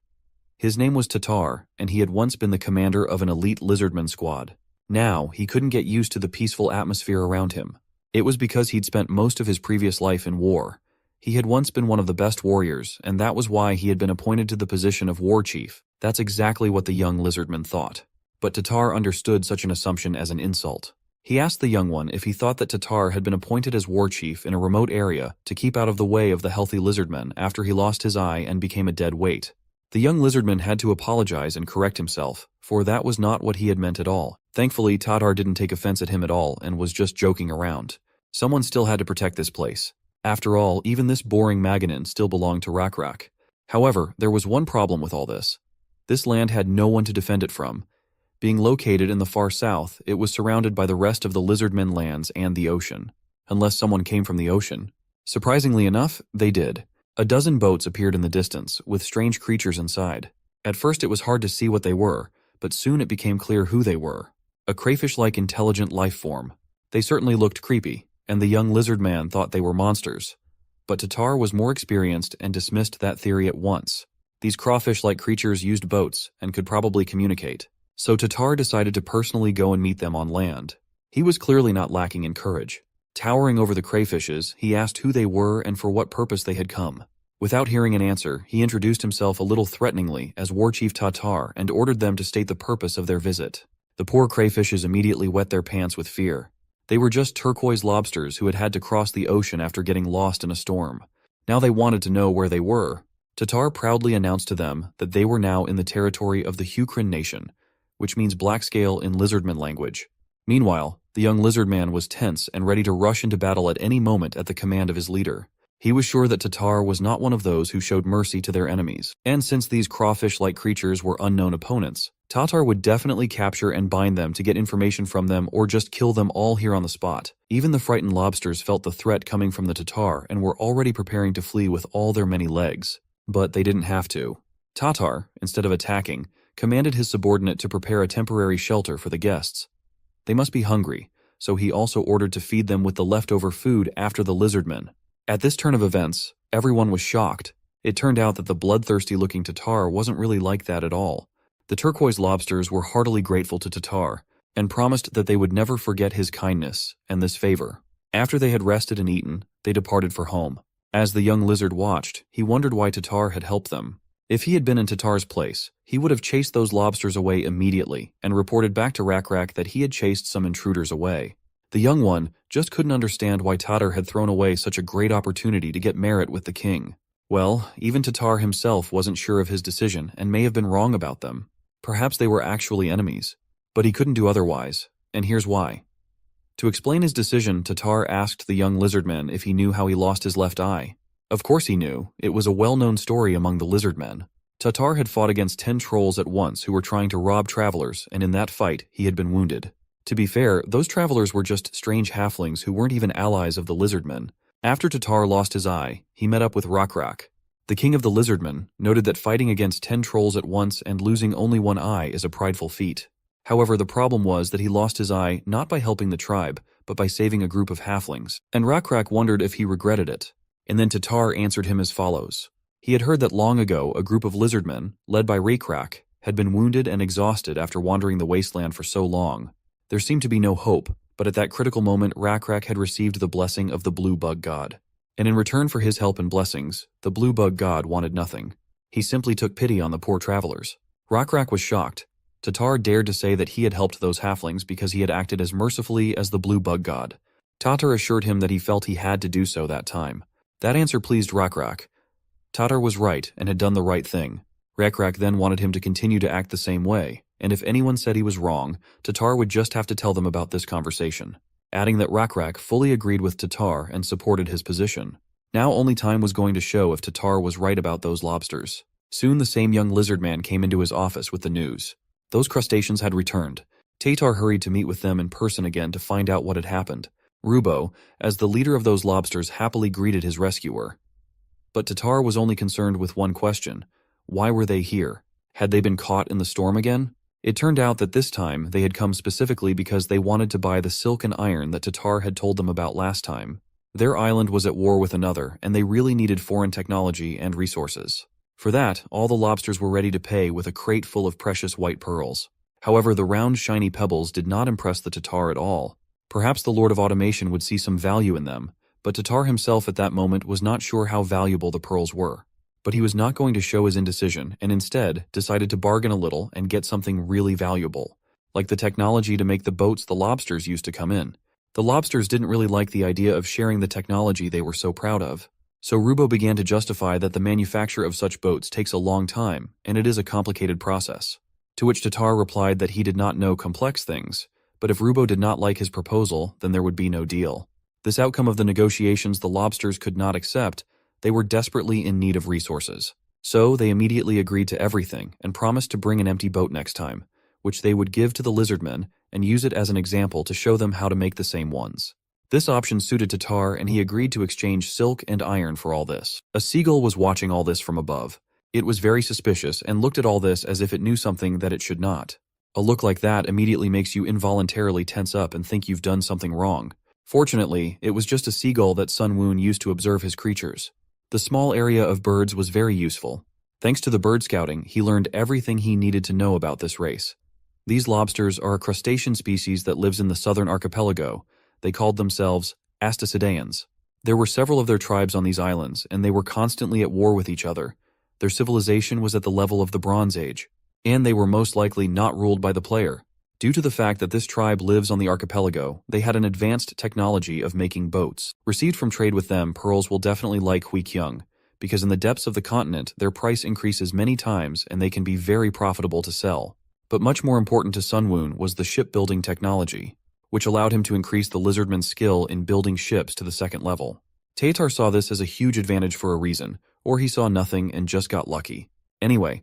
Speaker 1: His name was Tatar, and he had once been the commander of an elite lizardman squad. Now, he couldn't get used to the peaceful atmosphere around him. It was because he'd spent most of his previous life in war. He had once been one of the best warriors, and that was why he had been appointed to the position of war chief. That's exactly what the young lizardman thought. But Tatar understood such an assumption as an insult. He asked the young one if he thought that Tatar had been appointed as war chief in a remote area to keep out of the way of the healthy lizardmen after he lost his eye and became a dead weight. The young lizardman had to apologize and correct himself, for that was not what he had meant at all. Thankfully, Tatar didn't take offense at him at all and was just joking around. Someone still had to protect this place. After all, even this boring Maganin still belonged to Rakrak. However, there was one problem with all this. This land had no one to defend it from. Being located in the far south, it was surrounded by the rest of the Lizardmen lands and the ocean. Unless someone came from the ocean. Surprisingly enough, they did. A dozen boats appeared in the distance, with strange creatures inside. At first it was hard to see what they were, but soon it became clear who they were. A crayfish-like intelligent life form. They certainly looked creepy, and the young lizard man thought they were monsters. But Tatar was more experienced and dismissed that theory at once. These crawfish-like creatures used boats and could probably communicate. So Tatar decided to personally go and meet them on land. He was clearly not lacking in courage. Towering over the crayfishes, he asked who they were and for what purpose they had come. Without hearing an answer, he introduced himself a little threateningly as War Chief Tatar and ordered them to state the purpose of their visit. The poor crayfishes immediately wet their pants with fear. They were just turquoise lobsters who had to cross the ocean after getting lost in a storm. Now they wanted to know where they were. Tatar proudly announced to them that they were now in the territory of the Hukrin nation, which means black scale in lizardman language. Meanwhile, the young lizard man was tense and ready to rush into battle at any moment at the command of his leader. He was sure that Tatar was not one of those who showed mercy to their enemies, and since these crawfish-like creatures were unknown opponents, Tatar would definitely capture and bind them to get information from them or just kill them all here on the spot. Even the frightened lobsters felt the threat coming from the Tatar and were already preparing to flee with all their many legs. But they didn't have to. Tatar, instead of attacking, commanded his subordinate to prepare a temporary shelter for the guests. They must be hungry, so he also ordered to feed them with the leftover food after the lizardmen. At this turn of events, everyone was shocked. It turned out that the bloodthirsty-looking Tatar wasn't really like that at all. The turquoise lobsters were heartily grateful to Tatar, and promised that they would never forget his kindness and this favor. After they had rested and eaten, they departed for home. As the young lizard watched, he wondered why Tatar had helped them. If he had been in Tatar's place, he would have chased those lobsters away immediately and reported back to Rakrak that he had chased some intruders away. The young one just couldn't understand why Tatar had thrown away such a great opportunity to get merit with the king. Well, even Tatar himself wasn't sure of his decision and may have been wrong about them. Perhaps they were actually enemies. But he couldn't do otherwise, and here's why. To explain his decision, Tatar asked the young lizardman if he knew how he lost his left eye. Of course he knew. It was a well-known story among the lizardmen. Tatar had fought against 10 trolls at once who were trying to rob travelers, and in that fight, he had been wounded. To be fair, those travelers were just strange halflings who weren't even allies of the lizardmen. After Tatar lost his eye, he met up with Rakrak. The king of the lizardmen noted that fighting against 10 trolls at once and losing only one eye is a prideful feat. However, the problem was that he lost his eye not by helping the tribe, but by saving a group of halflings, and Rakrak wondered if he regretted it. And then Tatar answered him as follows. He had heard that long ago a group of lizardmen, led by Rakrak, had been wounded and exhausted after wandering the wasteland for so long. There seemed to be no hope, but at that critical moment Rakrak had received the blessing of the blue bug god. And in return for his help and blessings, the blue bug god wanted nothing. He simply took pity on the poor travelers. Rakrak was shocked. Tatar dared to say that he had helped those halflings because he had acted as mercifully as the blue bug god. Tatar assured him that he felt he had to do so that time. That answer pleased Rakrak. Tatar was right and had done the right thing. Rakrak then wanted him to continue to act the same way, and if anyone said he was wrong, Tatar would just have to tell them about this conversation, adding that Rakrak fully agreed with Tatar and supported his position. Now only time was going to show if Tatar was right about those lobsters. Soon the same young lizard man came into his office with the news. Those crustaceans had returned. Tatar hurried to meet with them in person again to find out what had happened. Rubo, as the leader of those lobsters, happily greeted his rescuer. But Tatar was only concerned with one question. Why were they here? Had they been caught in the storm again? It turned out that this time they had come specifically because they wanted to buy the silk and iron that Tatar had told them about last time. Their island was at war with another, and they really needed foreign technology and resources. For that, all the lobsters were ready to pay with a crate full of precious white pearls. However, the round, shiny pebbles did not impress the Tatar at all. Perhaps the Lord of Automation would see some value in them, but Tatar himself at that moment was not sure how valuable the pearls were. But he was not going to show his indecision, and instead decided to bargain a little and get something really valuable, like the technology to make the boats the lobsters used to come in. The lobsters didn't really like the idea of sharing the technology they were so proud of. So Rubo began to justify that the manufacture of such boats takes a long time, and it is a complicated process. To which Tatar replied that he did not know complex things, but if Rubo did not like his proposal, then there would be no deal. This outcome of the negotiations the lobsters could not accept. They were desperately in need of resources. So they immediately agreed to everything and promised to bring an empty boat next time, which they would give to the Lizardmen and use it as an example to show them how to make the same ones. This option suited Tatar, and he agreed to exchange silk and iron for all this. A seagull was watching all this from above. It was very suspicious and looked at all this as if it knew something that it should not. A look like that immediately makes you involuntarily tense up and think you've done something wrong. Fortunately, it was just a seagull that Sun Woon used to observe his creatures. The small area of birds was very useful. Thanks to the bird scouting, he learned everything he needed to know about this race. These lobsters are a crustacean species that lives in the southern archipelago. They called themselves Asticideans. There were several of their tribes on these islands, and they were constantly at war with each other. Their civilization was at the level of the Bronze Age, and they were most likely not ruled by the player. Due to the fact that this tribe lives on the archipelago, they had an advanced technology of making boats. Received from trade with them, pearls will definitely like Huikyung, because in the depths of the continent, their price increases many times and they can be very profitable to sell. But much more important to Sun Woon was the shipbuilding technology, which allowed him to increase the Lizardmen's skill in building ships to the second level. Tatar saw this as a huge advantage for a reason, or he saw nothing and just got lucky. Anyway,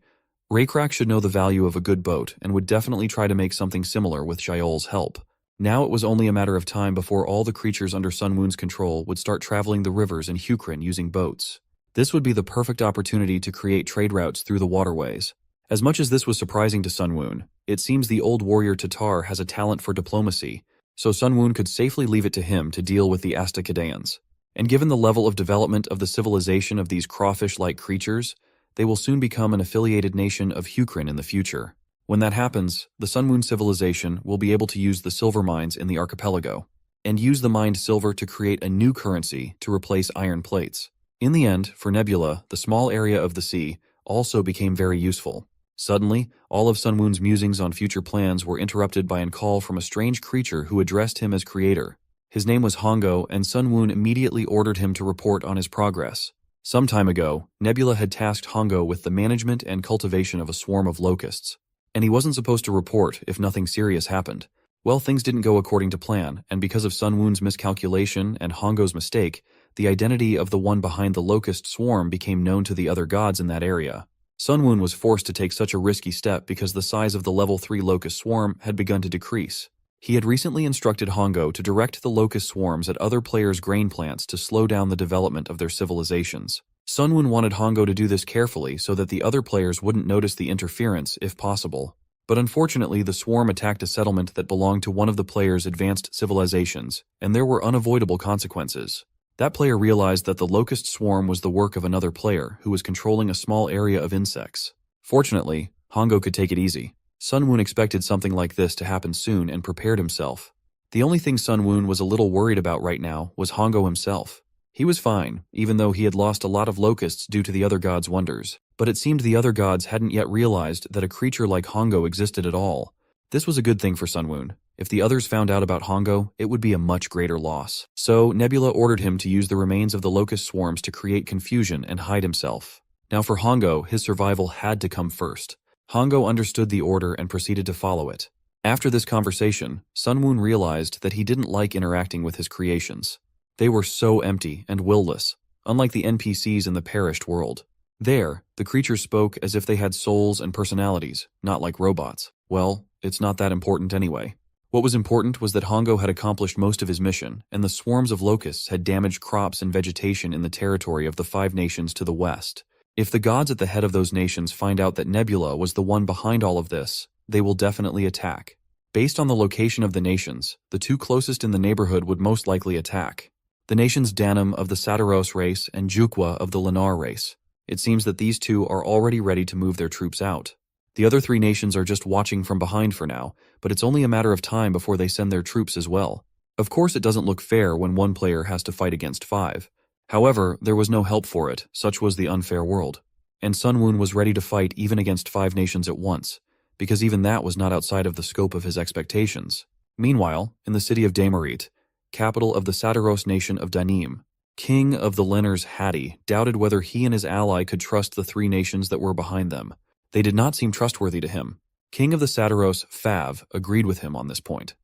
Speaker 1: Raycrack should know the value of a good boat and would definitely try to make something similar with Jaeol's help. Now it was only a matter of time before all the creatures under Sun Woon's control would start traveling the rivers in Hukrin using boats. This would be the perfect opportunity to create trade routes through the waterways. As much as this was surprising to Sun Woon, it seems the old warrior Tatar has a talent for diplomacy, so Sun Woon could safely leave it to him to deal with the Asticideans. And given the level of development of the civilization of these crawfish-like creatures, they will soon become an affiliated nation of Hukrin in the future. When that happens, the Sun Woon civilization will be able to use the silver mines in the archipelago, and use the mined silver to create a new currency to replace iron plates. In the end, for Nebula, the small area of the sea also became very useful. Suddenly, all of Sun Woon's musings on future plans were interrupted by a call from a strange creature who addressed him as creator. His name was Hongo, and Sun Woon immediately ordered him to report on his progress. Some time ago, Nebula had tasked Hongo with the management and cultivation of a swarm of locusts, and he wasn't supposed to report if nothing serious happened. Well, things didn't go according to plan, and because of Sun Woon's miscalculation and Hongo's mistake, the identity of the one behind the locust swarm became known to the other gods in that area. Sun Woon was forced to take such a risky step because the size of the level 3 locust swarm had begun to decrease. He had recently instructed Hongo to direct the locust swarms at other players' grain plants to slow down the development of their civilizations. Sun Woon wanted Hongo to do this carefully so that the other players wouldn't notice the interference if possible. But unfortunately, the swarm attacked a settlement that belonged to one of the players' advanced civilizations, and there were unavoidable consequences. That player realized that the locust swarm was the work of another player who was controlling a small area of insects. Fortunately, Hongo could take it easy. Sun Woon expected something like this to happen soon and prepared himself. The only thing Sun Woon was a little worried about right now was Hongo himself. He was fine, even though he had lost a lot of locusts due to the other gods' wonders. But it seemed the other gods hadn't yet realized that a creature like Hongo existed at all. This was a good thing for Sun Woon. If the others found out about Hongo, it would be a much greater loss. So Nebula ordered him to use the remains of the locust swarms to create confusion and hide himself. Now for Hongo, his survival had to come first. Hongo understood the order and proceeded to follow it. After this conversation, Sun Woon realized that he didn't like interacting with his creations. They were so empty and willless, unlike the NPCs in the perished world. There, the creatures spoke as if they had souls and personalities, not like robots. Well, it's not that important anyway. What was important was that Hongo had accomplished most of his mission, and the swarms of locusts had damaged crops and vegetation in the territory of the 5 nations to the west. If the gods at the head of those nations find out that Nebula was the one behind all of this, they will definitely attack. Based on the location of the nations, the two closest in the neighborhood would most likely attack. The nations Danim of the Sataros race and Jukwa of the Lennar race. It seems that these two are already ready to move their troops out. The other three nations are just watching from behind for now, but it's only a matter of time before they send their troops as well. Of course, it doesn't look fair when one player has to fight against 5. However, there was no help for it, such was the unfair world. And Sun Woon was ready to fight even against 5 nations at once, because even that was not outside of the scope of his expectations. Meanwhile, in the city of Damarit, capital of the Sataros nation of Danim, King of the Lennars Hattie doubted whether he and his ally could trust the 3 nations that were behind them. They did not seem trustworthy to him. King of the Sataros, Fav, agreed with him on this point,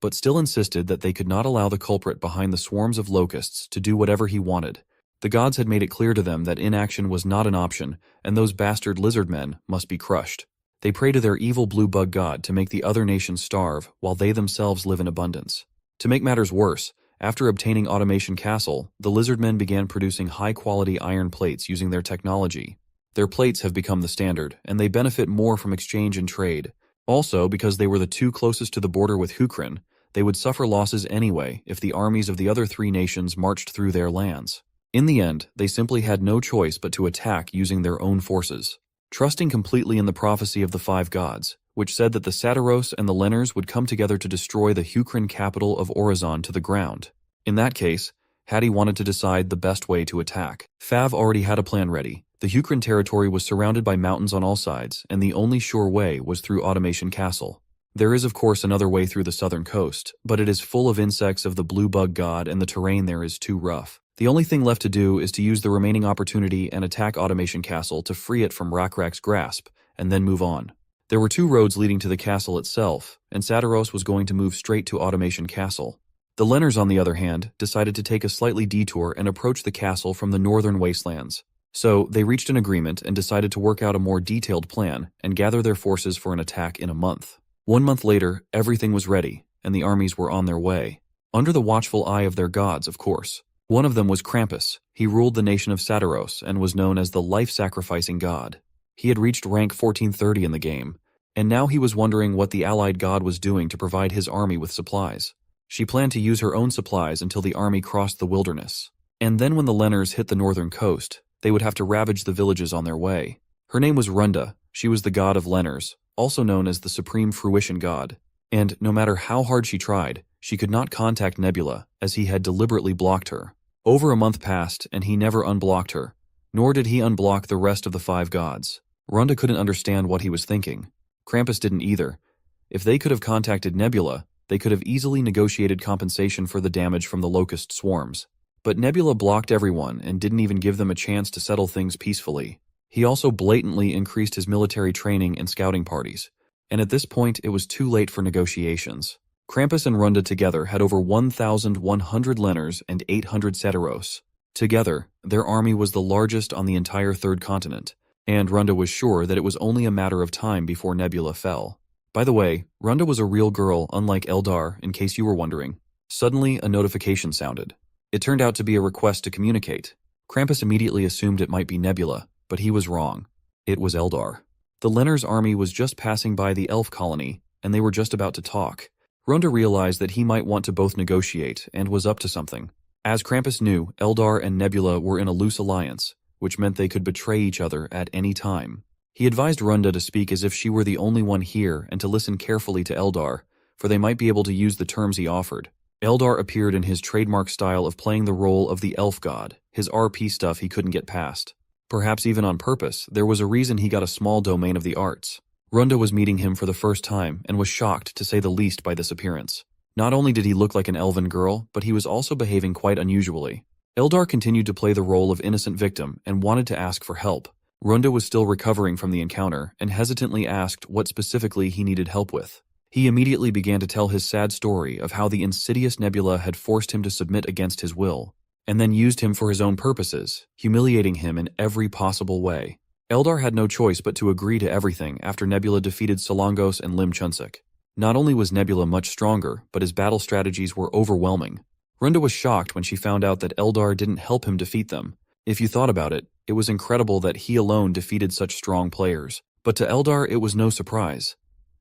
Speaker 1: but still insisted that they could not allow the culprit behind the swarms of locusts to do whatever he wanted. The gods had made it clear to them that inaction was not an option, and those bastard lizardmen must be crushed. They pray to their evil blue bug god to make the other nations starve while they themselves live in abundance. To make matters worse, after obtaining Automation Castle, the lizardmen began producing high-quality iron plates using their technology. Their plates have become the standard, and they benefit more from exchange and trade. Also, because they were the 2 closest to the border with Hukrin, they would suffer losses anyway if the armies of the other 3 nations marched through their lands. In the end, they simply had no choice but to attack using their own forces. Trusting completely in the prophecy of the 5 gods, which said that the Sataros and the Lennars would come together to destroy the Hukrin capital of Orizon to the ground. In that case, Hattie wanted to decide the best way to attack. Fav already had a plan ready. The Hukrin territory was surrounded by mountains on all sides, and the only sure way was through Automation Castle. There is of course another way through the southern coast, but it is full of insects of the blue bug god and the terrain there is too rough. The only thing left to do is to use the remaining opportunity and attack Automation Castle to free it from Rakrak's grasp, and then move on. There were 2 roads leading to the castle itself, and Sataros was going to move straight to Automation Castle. The Lennars, on the other hand, decided to take a slightly detour and approach the castle from the northern wastelands. So, they reached an agreement and decided to work out a more detailed plan and gather their forces for an attack in a month. 1 month later, everything was ready, and the armies were on their way. Under the watchful eye of their gods, of course. One of them was Krampus. He ruled the nation of Sataros and was known as the life-sacrificing god. He had reached rank 1430 in the game, and now he was wondering what the allied god was doing to provide his army with supplies. She planned to use her own supplies until the army crossed the wilderness. And then when the Lennars hit the northern coast, they would have to ravage the villages on their way. Her name was Runda. She was the god of Lennars, also known as the supreme fruition god. And no matter how hard she tried, she could not contact Nebula, as he had deliberately blocked her. Over a month passed, and he never unblocked her, nor did he unblock the rest of the 5 gods. Runda couldn't understand what he was thinking. Krampus didn't either. If they could have contacted Nebula, they could have easily negotiated compensation for the damage from the locust swarms. But Nebula blocked everyone and didn't even give them a chance to settle things peacefully. He also blatantly increased his military training and scouting parties, and at this point it was too late for negotiations. Krampus and Runda together had over 1,100 Lennars and 800 Sataros. Together, their army was the largest on the entire 3rd continent, and Runda was sure that it was only a matter of time before Nebula fell. By the way, Runda was a real girl, unlike Eldar, in case you were wondering. Suddenly, a notification sounded. It turned out to be a request to communicate. Krampus immediately assumed it might be Nebula, but he was wrong. It was Eldar. The Lennars' army was just passing by the elf colony, and they were just about to talk. Runda realized that he might want to both negotiate, and was up to something. As Krampus knew, Eldar and Nebula were in a loose alliance, which meant they could betray each other at any time. He advised Runda to speak as if she were the only one here and to listen carefully to Eldar, for they might be able to use the terms he offered. Eldar appeared in his trademark style of playing the role of the elf god, his RP stuff he couldn't get past. Perhaps even on purpose, there was a reason he got a small domain of the arts. Runda was meeting him for the first time and was shocked, to say the least, by this appearance. Not only did he look like an elven girl, but he was also behaving quite unusually. Eldar continued to play the role of innocent victim and wanted to ask for help. Runda was still recovering from the encounter and hesitantly asked what specifically he needed help with. He immediately began to tell his sad story of how the insidious Nebula had forced him to submit against his will, and then used him for his own purposes, humiliating him in every possible way. Eldar had no choice but to agree to everything after Nebula defeated Solongos and Lim Chunsik. Not only was Nebula much stronger, but his battle strategies were overwhelming. Runda was shocked when she found out that Eldar didn't help him defeat them. If you thought about it, it was incredible that he alone defeated such strong players. But to Eldar it was no surprise.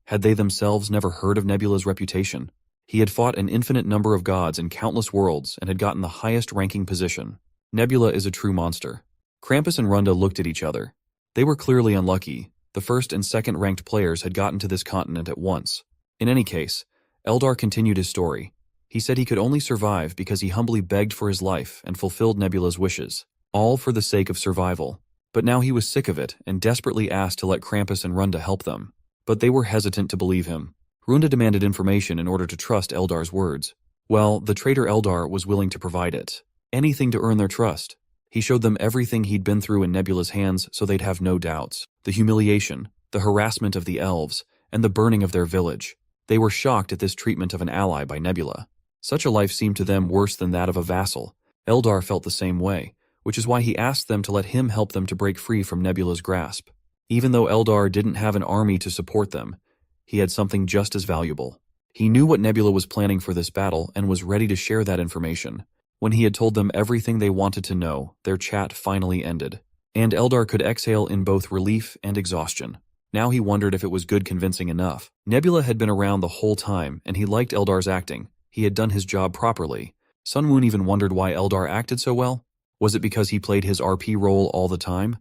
Speaker 1: Had they themselves never heard of Nebula's reputation? He had fought an infinite number of gods in countless worlds and had gotten the highest ranking position. Nebula is a true monster. Krampus and Runda looked at each other. They were clearly unlucky. The first and second ranked players had gotten to this continent at once. In any case, Eldar continued his story. He said he could only survive because he humbly begged for his life and fulfilled Nebula's wishes, all for the sake of survival. But now he was sick of it and desperately asked to let Krampus and Runda help them. But they were hesitant to believe him. Runda demanded information in order to trust Eldar's words. Well, the traitor Eldar was willing to provide it. Anything to earn their trust. He showed them everything he'd been through in Nebula's hands so they'd have no doubts. The humiliation, the harassment of the elves, and the burning of their village. They were shocked at this treatment of an ally by Nebula. Such a life seemed to them worse than that of a vassal. Eldar felt the same way, which is why he asked them to let him help them to break free from Nebula's grasp. Even though Eldar didn't have an army to support them, he had something just as valuable. He knew what Nebula was planning for this battle and was ready to share that information. When he had told them everything they wanted to know, their chat finally ended. And Eldar could exhale in both relief and exhaustion. Now he wondered if it was good convincing enough. Nebula had been around the whole time, and he liked Eldar's acting. He had done his job properly. Sun Moon even wondered why Eldar acted so well. Was it because he played his RP role all the time?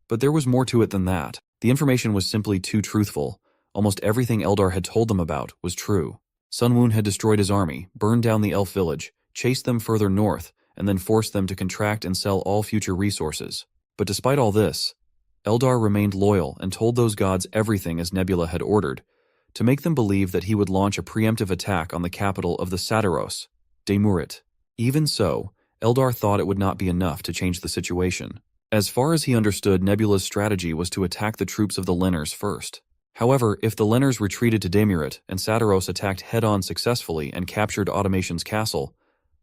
Speaker 1: But there was more to it than that. The information was simply too truthful. Almost everything Eldar had told them about was true. Sun Moon had destroyed his army, burned down the elf village, chased them further north, and then forced them to contract and sell all future resources. But despite all this, Eldar remained loyal and told those gods everything as Nebula had ordered, to make them believe that he would launch a preemptive attack on the capital of the Sadaros, Demurit. Even so, Eldar thought it would not be enough to change the situation. As far as he understood, Nebula's strategy was to attack the troops of the Lenners first. However, if the Lenners retreated to Demurit and Sadaros attacked head-on successfully and captured Automation's castle,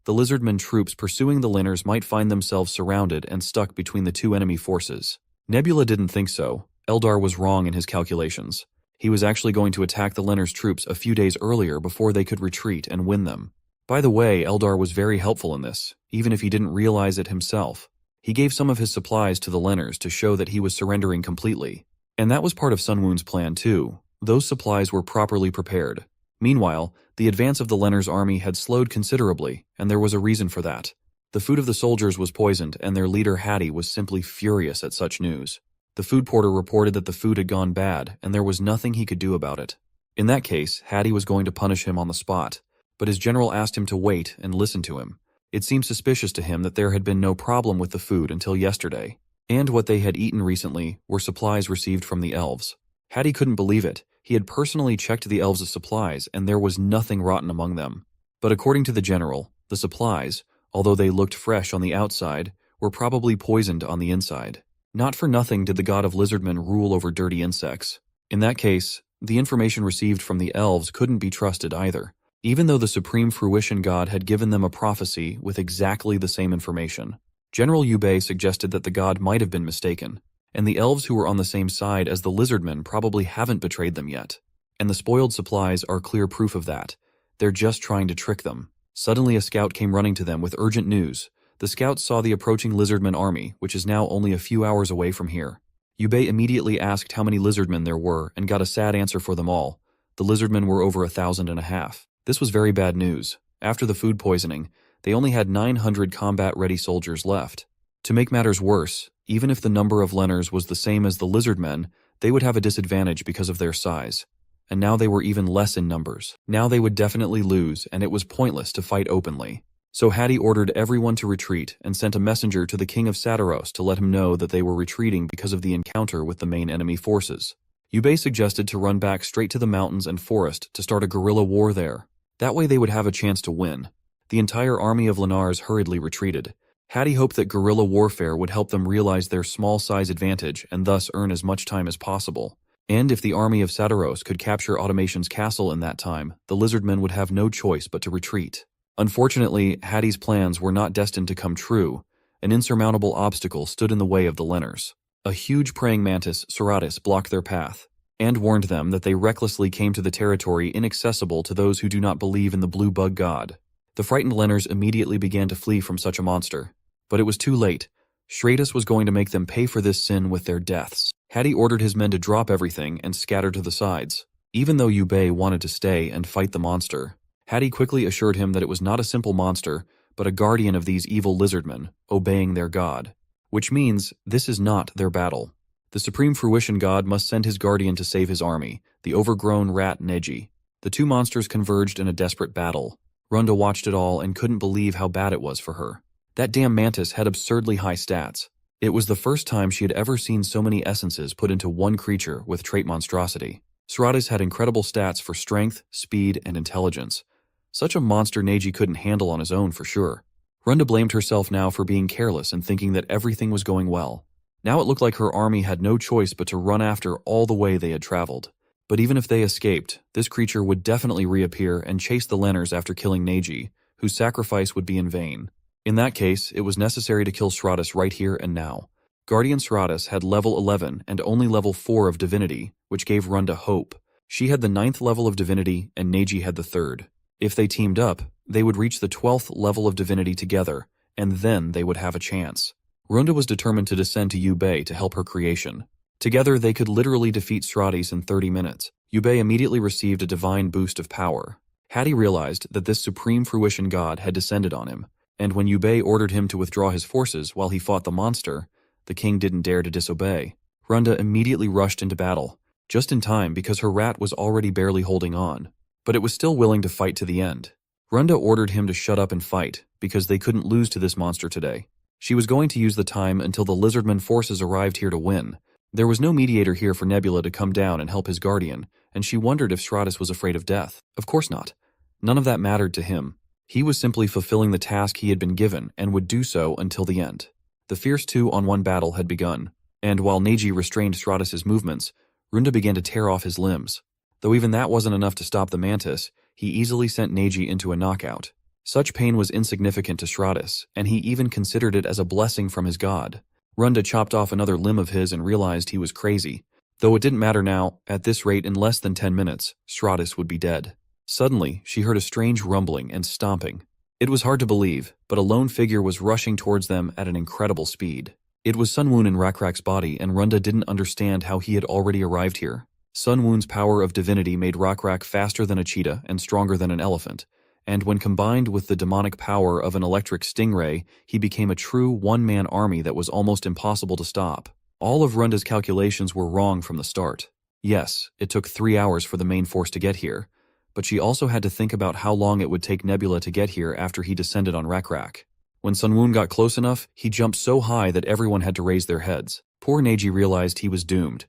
Speaker 1: the Lizardmen troops pursuing the Lenners might find themselves surrounded and stuck between the two enemy forces. Nebula didn't think so. Eldar was wrong in his calculations. He was actually going to attack the Lenners troops a few days earlier before they could retreat and win them. By the way, Eldar was very helpful in this, even if he didn't realize it himself. He gave some of his supplies to the Lenners to show that he was surrendering completely. And that was part of Sun Moon's plan too. Those supplies were properly prepared. Meanwhile, the advance of the Lenners' army had slowed considerably, and there was a reason for that. The food of the soldiers was poisoned, and their leader Hattie was simply furious at such news. The food porter reported that the food had gone bad, and there was nothing he could do about it. In that case, Hattie was going to punish him on the spot, but his general asked him to wait and listen to him. It seemed suspicious to him that there had been no problem with the food until yesterday, and what they had eaten recently were supplies received from the elves. Hattie couldn't believe it. He had personally checked the elves' supplies, and there was nothing rotten among them. But according to the general, the supplies, although they looked fresh on the outside, were probably poisoned on the inside. Not for nothing did the god of Lizardmen rule over dirty insects. In that case, the information received from the elves couldn't be trusted either, even though the supreme fruition god had given them a prophecy with exactly the same information. General Yubei suggested that the god might have been mistaken, and the elves who were on the same side as the Lizardmen probably haven't betrayed them yet. And the spoiled supplies are clear proof of that. They're just trying to trick them. Suddenly a scout came running to them with urgent news. The scouts saw the approaching Lizardmen army, which is now only a few hours away from here. Yubei immediately asked how many Lizardmen there were and got a sad answer for them all. The Lizardmen were over 1,500. This was very bad news. After the food poisoning, they only had 900 combat-ready soldiers left. To make matters worse, even if the number of Lenners was the same as the Lizardmen, they would have a disadvantage because of their size. And now they were even less in numbers. Now they would definitely lose, and it was pointless to fight openly. So Hattie ordered everyone to retreat and sent a messenger to the king of Sadaros to let him know that they were retreating because of the encounter with the main enemy forces. Yubei suggested to run back straight to the mountains and forest to start a guerrilla war there. That way they would have a chance to win. The entire army of Lennars hurriedly retreated. Hattie hoped that guerrilla warfare would help them realize their small size advantage and thus earn as much time as possible. And if the army of Sadaros could capture Automation's castle in that time, the Lizardmen would have no choice but to retreat. Unfortunately, Hattie's plans were not destined to come true. An insurmountable obstacle stood in the way of the Lenners. A huge praying mantis, Seratis, blocked their path, and warned them that they recklessly came to the territory inaccessible to those who do not believe in the blue bug god. The frightened Lenners immediately began to flee from such a monster. But it was too late. Shradis was going to make them pay for this sin with their deaths. Had he ordered his men to drop everything and scatter to the sides, even though Yubei wanted to stay and fight the monster, Hattie quickly assured him that it was not a simple monster, but a guardian of these evil lizardmen, obeying their god. Which means, this is not their battle. The supreme fruition god must send his guardian to save his army, the overgrown rat Neji. The two monsters converged in a desperate battle. Runda watched it all and couldn't believe how bad it was for her. That damn mantis had absurdly high stats. It was the first time she had ever seen so many essences put into one creature with trait monstrosity. Shradis had incredible stats for strength, speed, and intelligence. Such a monster Neji couldn't handle on his own for sure. Runda blamed herself now for being careless and thinking that everything was going well. Now it looked like her army had no choice but to run after all the way they had traveled. But even if they escaped, this creature would definitely reappear and chase the Lenners after killing Neji, whose sacrifice would be in vain. In that case, it was necessary to kill Shradis right here and now. Guardian Shradis had level 11 and only level 4 of Divinity, which gave Runda hope. She had the 9th level of Divinity and Neji had the 3rd. If they teamed up, they would reach the 12th level of Divinity together, and then they would have a chance. Runda was determined to descend to Yubei to help her creation. Together, they could literally defeat Shradis in 30 minutes. Yubei immediately received a divine boost of power. Hattie realized that this supreme fruition god had descended on him, and when Yubei ordered him to withdraw his forces while he fought the monster, the king didn't dare to disobey. Runda immediately rushed into battle, just in time because her rat was already barely holding on. But it was still willing to fight to the end. Runda ordered him to shut up and fight, because they couldn't lose to this monster today. She was going to use the time until the Lizardmen forces arrived here to win. There was no mediator here for Nebula to come down and help his guardian, and she wondered if Shradis was afraid of death. Of course not. None of that mattered to him. He was simply fulfilling the task he had been given and would do so until the end. The fierce 2-on-1 battle had begun, and while Neji restrained Shradis' movements, Runda began to tear off his limbs. Though even that wasn't enough to stop the mantis, he easily sent Neji into a knockout. Such pain was insignificant to Shradis, and he even considered it as a blessing from his god. Runda chopped off another limb of his and realized he was crazy. Though it didn't matter now, at this rate in less than 10 minutes, Shradis would be dead. Suddenly, she heard a strange rumbling and stomping. It was hard to believe, but a lone figure was rushing towards them at an incredible speed. It was Sunwoon in Rakrak's body, and Runda didn't understand how he had already arrived here. Sunwoon's power of divinity made Rakrak faster than a cheetah and stronger than an elephant, and when combined with the demonic power of an electric stingray, he became a true one-man army that was almost impossible to stop. All of Runda's calculations were wrong from the start. Yes, it took 3 hours for the main force to get here, but she also had to think about how long it would take Nebula to get here after he descended on Rakrak. When Sunwoon got close enough, he jumped so high that everyone had to raise their heads. Poor Neji realized he was doomed.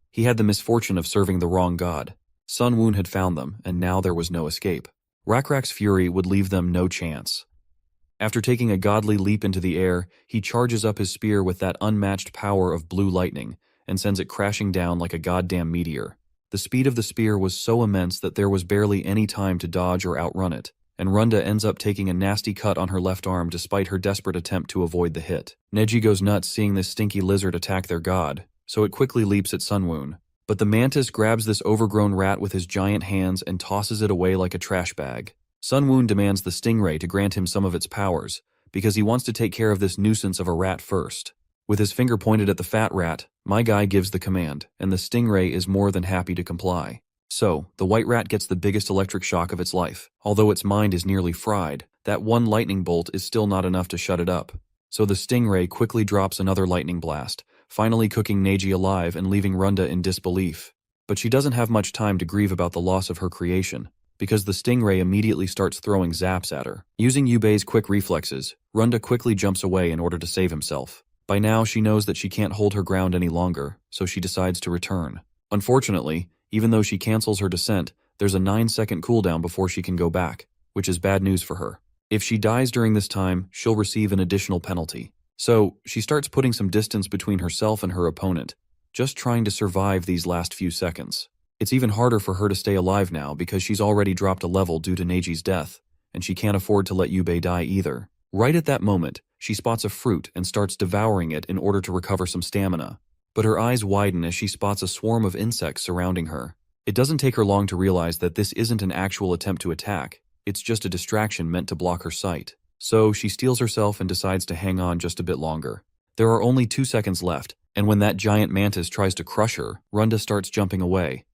Speaker 1: He had the misfortune of serving the wrong god. Sunwoon had found them, and now there was no escape. Rakrak's fury would leave them no chance. After taking a godly leap into the air, he charges up his spear with that unmatched power of blue lightning, and sends it crashing down like a goddamn meteor. The speed of the spear was so immense that there was barely any time to dodge or outrun it, and Runda ends up taking a nasty cut on her left arm despite her desperate attempt to avoid the hit. Neji goes nuts seeing this stinky lizard attack their god, so it quickly leaps at Sunwoon. But the mantis grabs this overgrown rat with his giant hands and tosses it away like a trash bag. Sunwoon demands the stingray to grant him some of its powers, because he wants to take care of this nuisance of a rat first. With his finger pointed at the fat rat, my guy gives the command, and the stingray is more than happy to comply. So, the white rat gets the biggest electric shock of its life. Although its mind is nearly fried, that one lightning bolt is still not enough to shut it up. So the stingray quickly drops another lightning blast, finally cooking Neji alive and leaving Runda in disbelief. But she doesn't have much time to grieve about the loss of her creation, because the stingray immediately starts throwing zaps at her. Using Yubei's quick reflexes, Runda quickly jumps away in order to save himself. By now, she knows that she can't hold her ground any longer, so she decides to return. Unfortunately, even though she cancels her descent, there's a 9-second cooldown before she can go back, which is bad news for her. If she dies during this time, she'll receive an additional penalty. So, she starts putting some distance between herself and her opponent, just trying to survive these last few seconds. It's even harder for her to stay alive now because she's already dropped a level due to Neji's death, and she can't afford to let Yubei die either. Right at that moment, she spots a fruit and starts devouring it in order to recover some stamina. But her eyes widen as she spots a swarm of insects surrounding her. It doesn't take her long to realize that this isn't an actual attempt to attack, it's just a distraction meant to block her sight. So she steels herself and decides to hang on just a bit longer. There are only 2 seconds left, and when that giant mantis tries to crush her, Runda starts jumping away.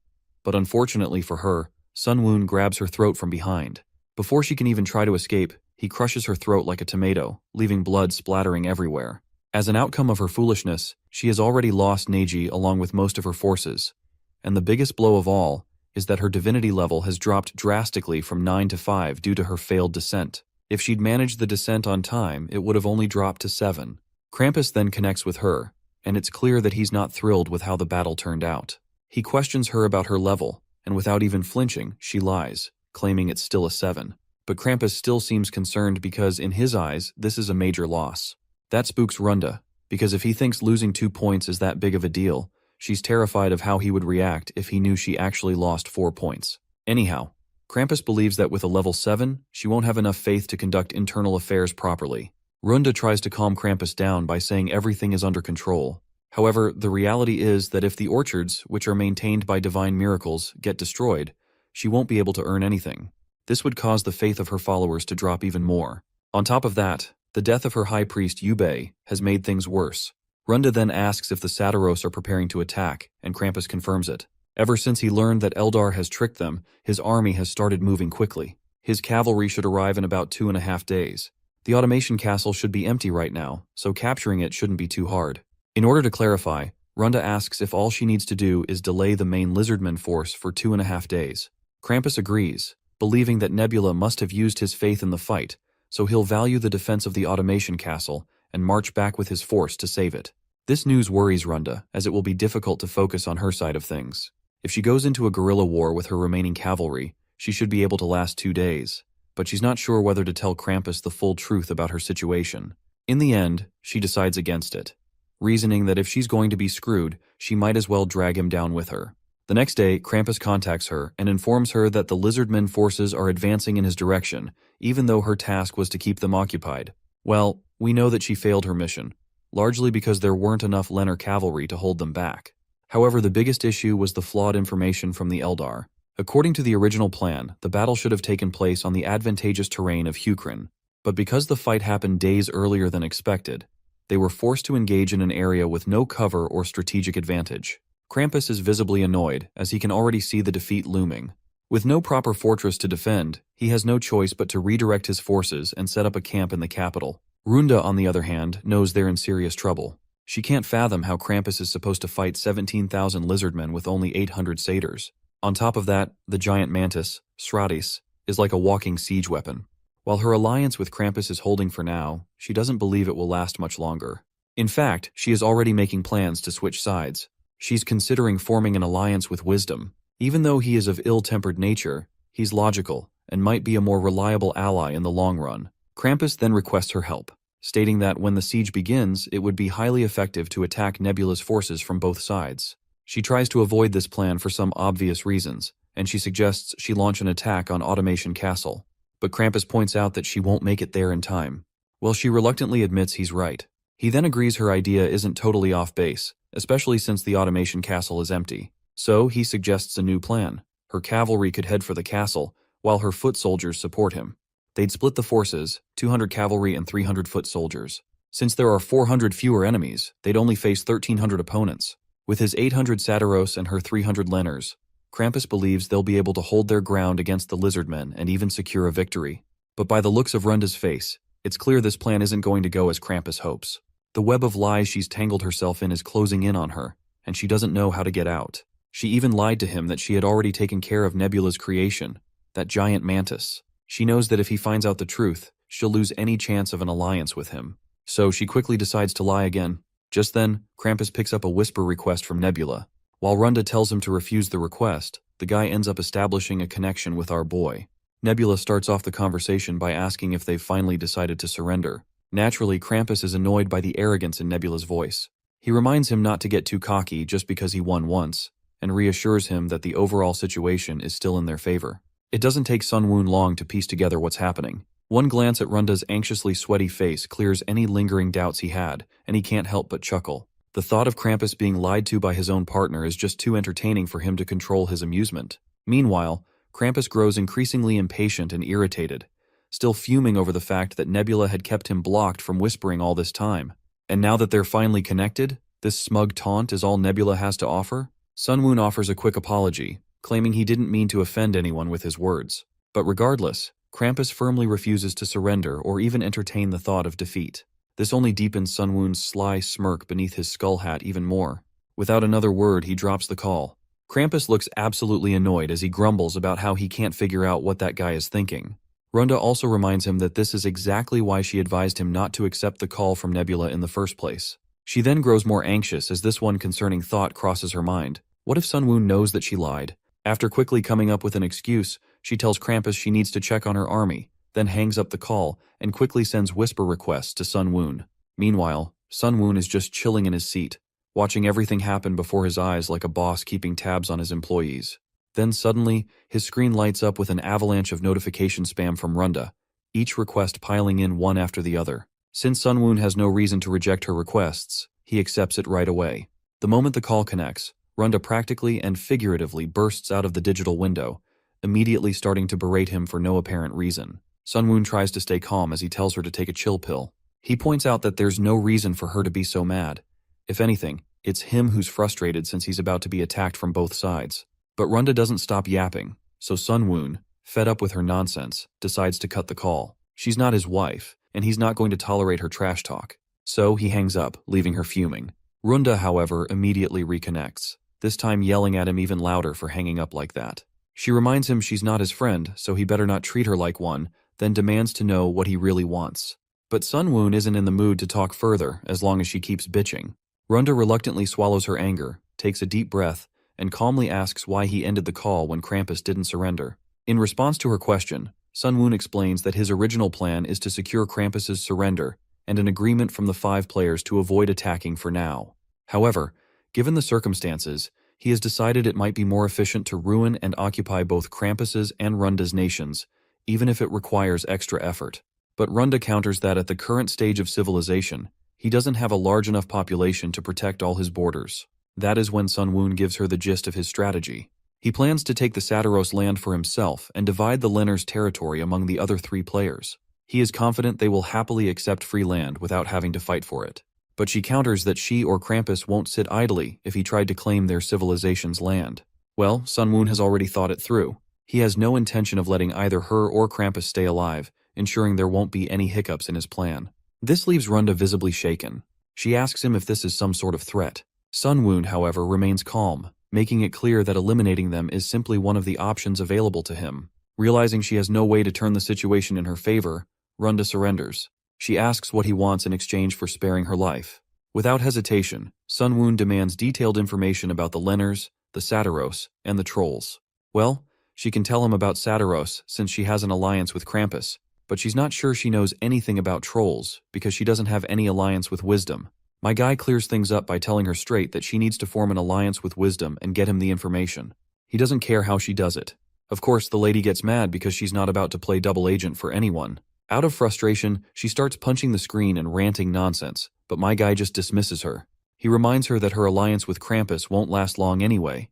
Speaker 1: But unfortunately for her, Sunwoon grabs her throat from behind. Before she can even try to escape, he crushes her throat like a tomato, leaving blood splattering everywhere. As an outcome of her foolishness, she has already lost Neji along with most of her forces. And the biggest blow of all is that her divinity level has dropped drastically from 9 to 5 due to her failed descent. If she'd managed the descent on time, it would have only dropped to 7. Krampus then connects with her, and it's clear that he's not thrilled with how the battle turned out. He questions her about her level, and without even flinching, she lies, claiming it's still a 7. But Krampus still seems concerned because, in his eyes, this is a major loss. That spooks Runda, because if he thinks losing 2 points is that big of a deal, she's terrified of how he would react if he knew she actually lost 4 points. Anyhow, Krampus believes that with a level 7, she won't have enough faith to conduct internal affairs properly. Runda tries to calm Krampus down by saying everything is under control. However, the reality is that if the orchards, which are maintained by divine miracles, get destroyed, she won't be able to earn anything. This would cause the faith of her followers to drop even more. On top of that, the death of her high priest Yubei has made things worse. Runda then asks if the Satiros are preparing to attack, and Krampus confirms it. Ever since he learned that Eldar has tricked them, his army has started moving quickly. His cavalry should arrive in about 2.5 days. The automation castle should be empty right now, so capturing it shouldn't be too hard. In order to clarify, Runda asks if all she needs to do is delay the main Lizardmen force for 2.5 days. Krampus agrees, believing that Nebula must have used his faith in the fight, so he'll value the defense of the automation castle and march back with his force to save it. This news worries Runda, as it will be difficult to focus on her side of things. If she goes into a guerrilla war with her remaining cavalry, she should be able to last 2 days, but she's not sure whether to tell Krampus the full truth about her situation. In the end, she decides against it, reasoning that if she's going to be screwed, she might as well drag him down with her. The next day, Krampus contacts her and informs her that the Lizardmen forces are advancing in his direction, even though her task was to keep them occupied. Well, we know that she failed her mission, largely because there weren't enough Lenar cavalry to hold them back. However, the biggest issue was the flawed information from the Eldar. According to the original plan, the battle should have taken place on the advantageous terrain of Hukrin, but because the fight happened days earlier than expected, they were forced to engage in an area with no cover or strategic advantage. Krampus is visibly annoyed, as he can already see the defeat looming. With no proper fortress to defend, he has no choice but to redirect his forces and set up a camp in the capital. Runda, on the other hand, knows they're in serious trouble. She can't fathom how Krampus is supposed to fight 17,000 Lizardmen with only 800 satyrs. On top of that, the giant mantis, Sratis, is like a walking siege weapon. While her alliance with Krampus is holding for now, she doesn't believe it will last much longer. In fact, she is already making plans to switch sides. She's considering forming an alliance with Wisdom. Even though he is of ill-tempered nature, he's logical and might be a more reliable ally in the long run. Krampus then requests her help, stating that when the siege begins, it would be highly effective to attack Nebula's forces from both sides. She tries to avoid this plan for some obvious reasons, and she suggests she launch an attack on Automation Castle. But Krampus points out that she won't make it there in time. Well, she reluctantly admits he's right. He then agrees her idea isn't totally off base, especially since the Automation Castle is empty. So he suggests a new plan. Her cavalry could head for the castle, while her foot soldiers support him. They'd split the forces, 200 cavalry and 300 foot soldiers. Since there are 400 fewer enemies, they'd only face 1,300 opponents. With his 800 Satiros and her 300 Lenars, Krampus believes they'll be able to hold their ground against the Lizardmen and even secure a victory. But by the looks of Runda's face, it's clear this plan isn't going to go as Krampus hopes. The web of lies she's tangled herself in is closing in on her, and she doesn't know how to get out. She even lied to him that she had already taken care of Nebula's creation, that giant mantis. She knows that if he finds out the truth, she'll lose any chance of an alliance with him. So she quickly decides to lie again. Just then, Krampus picks up a whisper request from Nebula. While Runda tells him to refuse the request, the guy ends up establishing a connection with our boy. Nebula starts off the conversation by asking if they've finally decided to surrender. Naturally, Krampus is annoyed by the arrogance in Nebula's voice. He reminds him not to get too cocky just because he won once, and reassures him that the overall situation is still in their favor. It doesn't take Sunwoon long to piece together what's happening. One glance at Runda's anxiously sweaty face clears any lingering doubts he had, and he can't help but chuckle. The thought of Krampus being lied to by his own partner is just too entertaining for him to control his amusement. Meanwhile, Krampus grows increasingly impatient and irritated, still fuming over the fact that Nebula had kept him blocked from whispering all this time. And now that they're finally connected, this smug taunt is all Nebula has to offer? Sunwoon offers a quick apology, claiming he didn't mean to offend anyone with his words. But regardless, Krampus firmly refuses to surrender or even entertain the thought of defeat. This only deepens Sunwoon's sly smirk beneath his skull hat even more. Without another word, he drops the call. Krampus looks absolutely annoyed as he grumbles about how he can't figure out what that guy is thinking. Runda also reminds him that this is exactly why she advised him not to accept the call from Nebula in the first place. She then grows more anxious as this one concerning thought crosses her mind. What if Sunwoon knows that she lied? After quickly coming up with an excuse, she tells Krampus she needs to check on her army, then hangs up the call and quickly sends whisper requests to Sunwoon. Meanwhile, Sunwoon is just chilling in his seat, watching everything happen before his eyes like a boss keeping tabs on his employees. Then suddenly, his screen lights up with an avalanche of notification spam from Runda, each request piling in one after the other. Since Sunwoon has no reason to reject her requests, he accepts it right away. The moment the call connects, Runda practically and figuratively bursts out of the digital window, immediately starting to berate him for no apparent reason. Sunwoon tries to stay calm as he tells her to take a chill pill. He points out that there's no reason for her to be so mad. If anything, it's him who's frustrated since he's about to be attacked from both sides. But Runda doesn't stop yapping, so Sunwoon, fed up with her nonsense, decides to cut the call. She's not his wife, and he's not going to tolerate her trash talk. So he hangs up, leaving her fuming. Runda, however, immediately reconnects, this time yelling at him even louder for hanging up like that. She reminds him she's not his friend, so he better not treat her like one, then demands to know what he really wants. But Sunwoon isn't in the mood to talk further as long as she keeps bitching. Runda reluctantly swallows her anger, takes a deep breath, and calmly asks why he ended the call when Krampus didn't surrender. In response to her question, Sunwoon explains that his original plan is to secure Krampus's surrender and an agreement from the 5 players to avoid attacking for now. However, given the circumstances, he has decided it might be more efficient to ruin and occupy both Krampus's and Runda's nations, even if it requires extra effort. But Runda counters that at the current stage of civilization, he doesn't have a large enough population to protect all his borders. That is when Sunwoon gives her the gist of his strategy. He plans to take the Satiros land for himself and divide the Lenners' territory among the other 3 players. He is confident they will happily accept free land without having to fight for it. But she counters that she or Krampus won't sit idly if he tried to claim their civilization's land. Well, Sunwoon has already thought it through. He has no intention of letting either her or Krampus stay alive, ensuring there won't be any hiccups in his plan. This leaves Runda visibly shaken. She asks him if this is some sort of threat. Sunwoon, however, remains calm, making it clear that eliminating them is simply one of the options available to him. Realizing she has no way to turn the situation in her favor, Runda surrenders. She asks what he wants in exchange for sparing her life. Without hesitation, Sunwoon demands detailed information about the Lenners, the Satiros, and the Trolls. Well, she can tell him about Satiros since she has an alliance with Krampus, but she's not sure she knows anything about Trolls because she doesn't have any alliance with Wisdom. My guy clears things up by telling her straight that she needs to form an alliance with Wisdom and get him the information. He doesn't care how she does it. Of course, the lady gets mad because she's not about to play double agent for anyone. Out of frustration, she starts punching the screen and ranting nonsense, but my guy just dismisses her. He reminds her that her alliance with Krampus won't last long anyway,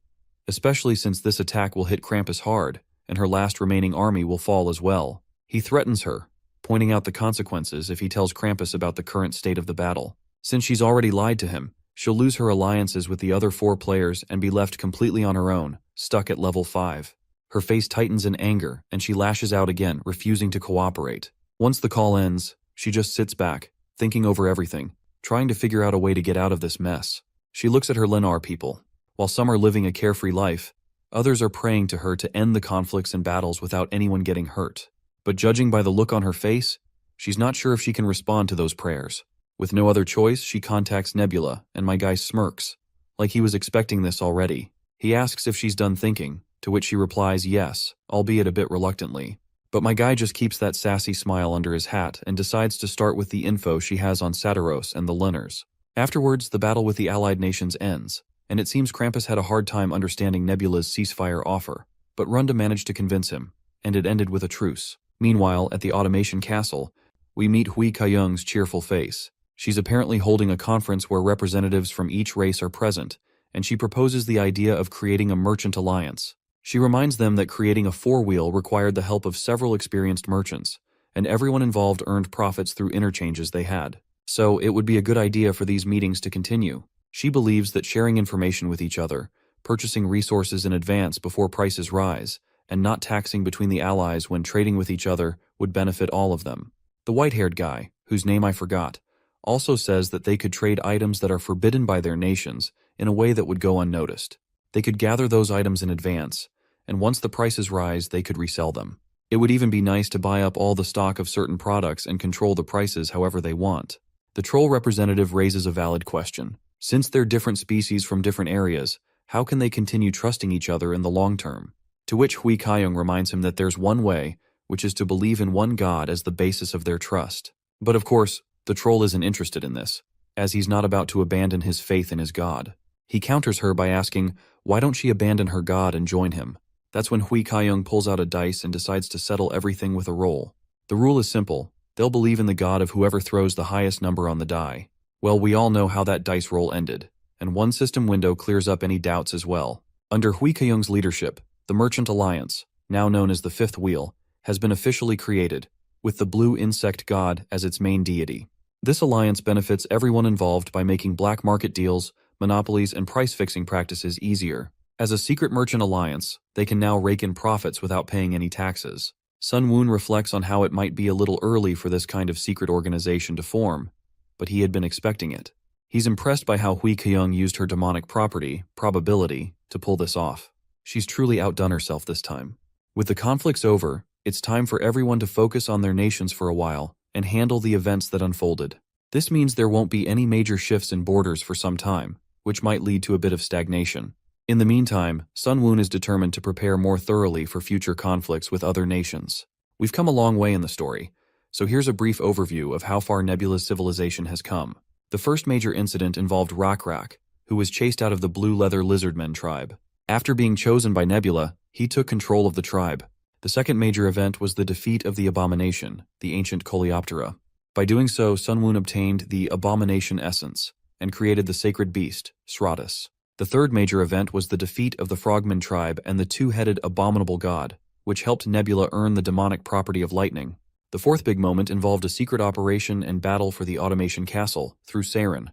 Speaker 1: especially since this attack will hit Krampus hard, and her last remaining army will fall as well. He threatens her, pointing out the consequences if he tells Krampus about the current state of the battle. Since she's already lied to him, she'll lose her alliances with the other 4 players and be left completely on her own, stuck at level 5. Her face tightens in anger, and she lashes out again, refusing to cooperate. Once the call ends, she just sits back, thinking over everything, trying to figure out a way to get out of this mess. She looks at her Lennar people. While some are living a carefree life, others are praying to her to end the conflicts and battles without anyone getting hurt. But judging by the look on her face, she's not sure if she can respond to those prayers. With no other choice, she contacts Nebula, and my guy smirks, like he was expecting this already. He asks if she's done thinking, to which she replies yes, albeit a bit reluctantly. But my guy just keeps that sassy smile under his hat and decides to start with the info she has on Satiros and the Lenners. Afterwards, the battle with the allied nations ends, and it seems Krampus had a hard time understanding Nebula's ceasefire offer, but Runda managed to convince him, and it ended with a truce. Meanwhile, at the automation castle, we meet Hui Kayung's cheerful face. She's apparently holding a conference where representatives from each race are present, and she proposes the idea of creating a merchant alliance. She reminds them that creating a 4-wheel required the help of several experienced merchants, and everyone involved earned profits through interchanges they had. So it would be a good idea for these meetings to continue. She believes that sharing information with each other, purchasing resources in advance before prices rise, and not taxing between the allies when trading with each other would benefit all of them. The white-haired guy, whose name I forgot, also says that they could trade items that are forbidden by their nations in a way that would go unnoticed. They could gather those items in advance, and once the prices rise, they could resell them. It would even be nice to buy up all the stock of certain products and control the prices however they want. The troll representative raises a valid question. Since they're different species from different areas, how can they continue trusting each other in the long term? To which Hui Kaiyong reminds him that there's one way, which is to believe in one god as the basis of their trust. But of course, the troll isn't interested in this, as he's not about to abandon his faith in his god. He counters her by asking, why don't she abandon her god and join him? That's when Hui Kaiyong pulls out a dice and decides to settle everything with a roll. The rule is simple. They'll believe in the god of whoever throws the highest number on the die. Well, we all know how that dice roll ended, and one system window clears up any doubts as well. Under Hui Kaiyong's leadership, the Merchant Alliance, now known as the Fifth Wheel, has been officially created, with the blue insect god as its main deity. This alliance benefits everyone involved by making black market deals, monopolies, and price-fixing practices easier. As a secret merchant alliance, they can now rake in profits without paying any taxes. Sun Woon reflects on how it might be a little early for this kind of secret organization to form, but he had been expecting it. He's impressed by how Hui Kaiyong used her demonic property, probability, to pull this off. She's truly outdone herself this time. With the conflicts over, it's time for everyone to focus on their nations for a while and handle the events that unfolded. This means there won't be any major shifts in borders for some time, which might lead to a bit of stagnation. In the meantime, Sun Woon is determined to prepare more thoroughly for future conflicts with other nations. We've come a long way in the story, so here's a brief overview of how far Nebula's civilization has come. The first major incident involved Rak, who was chased out of the Blue Leather Lizardmen tribe. After being chosen by Nebula, he took control of the tribe. The second major event was the defeat of the Abomination, the ancient Coleoptera. By doing so, Sun Woon obtained the Abomination Essence and created the sacred beast, Sratus. The third major event was the defeat of the Frogman tribe and the two-headed abominable god, which helped Nebula earn the demonic property of lightning. The fourth big moment involved a secret operation and battle for the Automation Castle through Saren.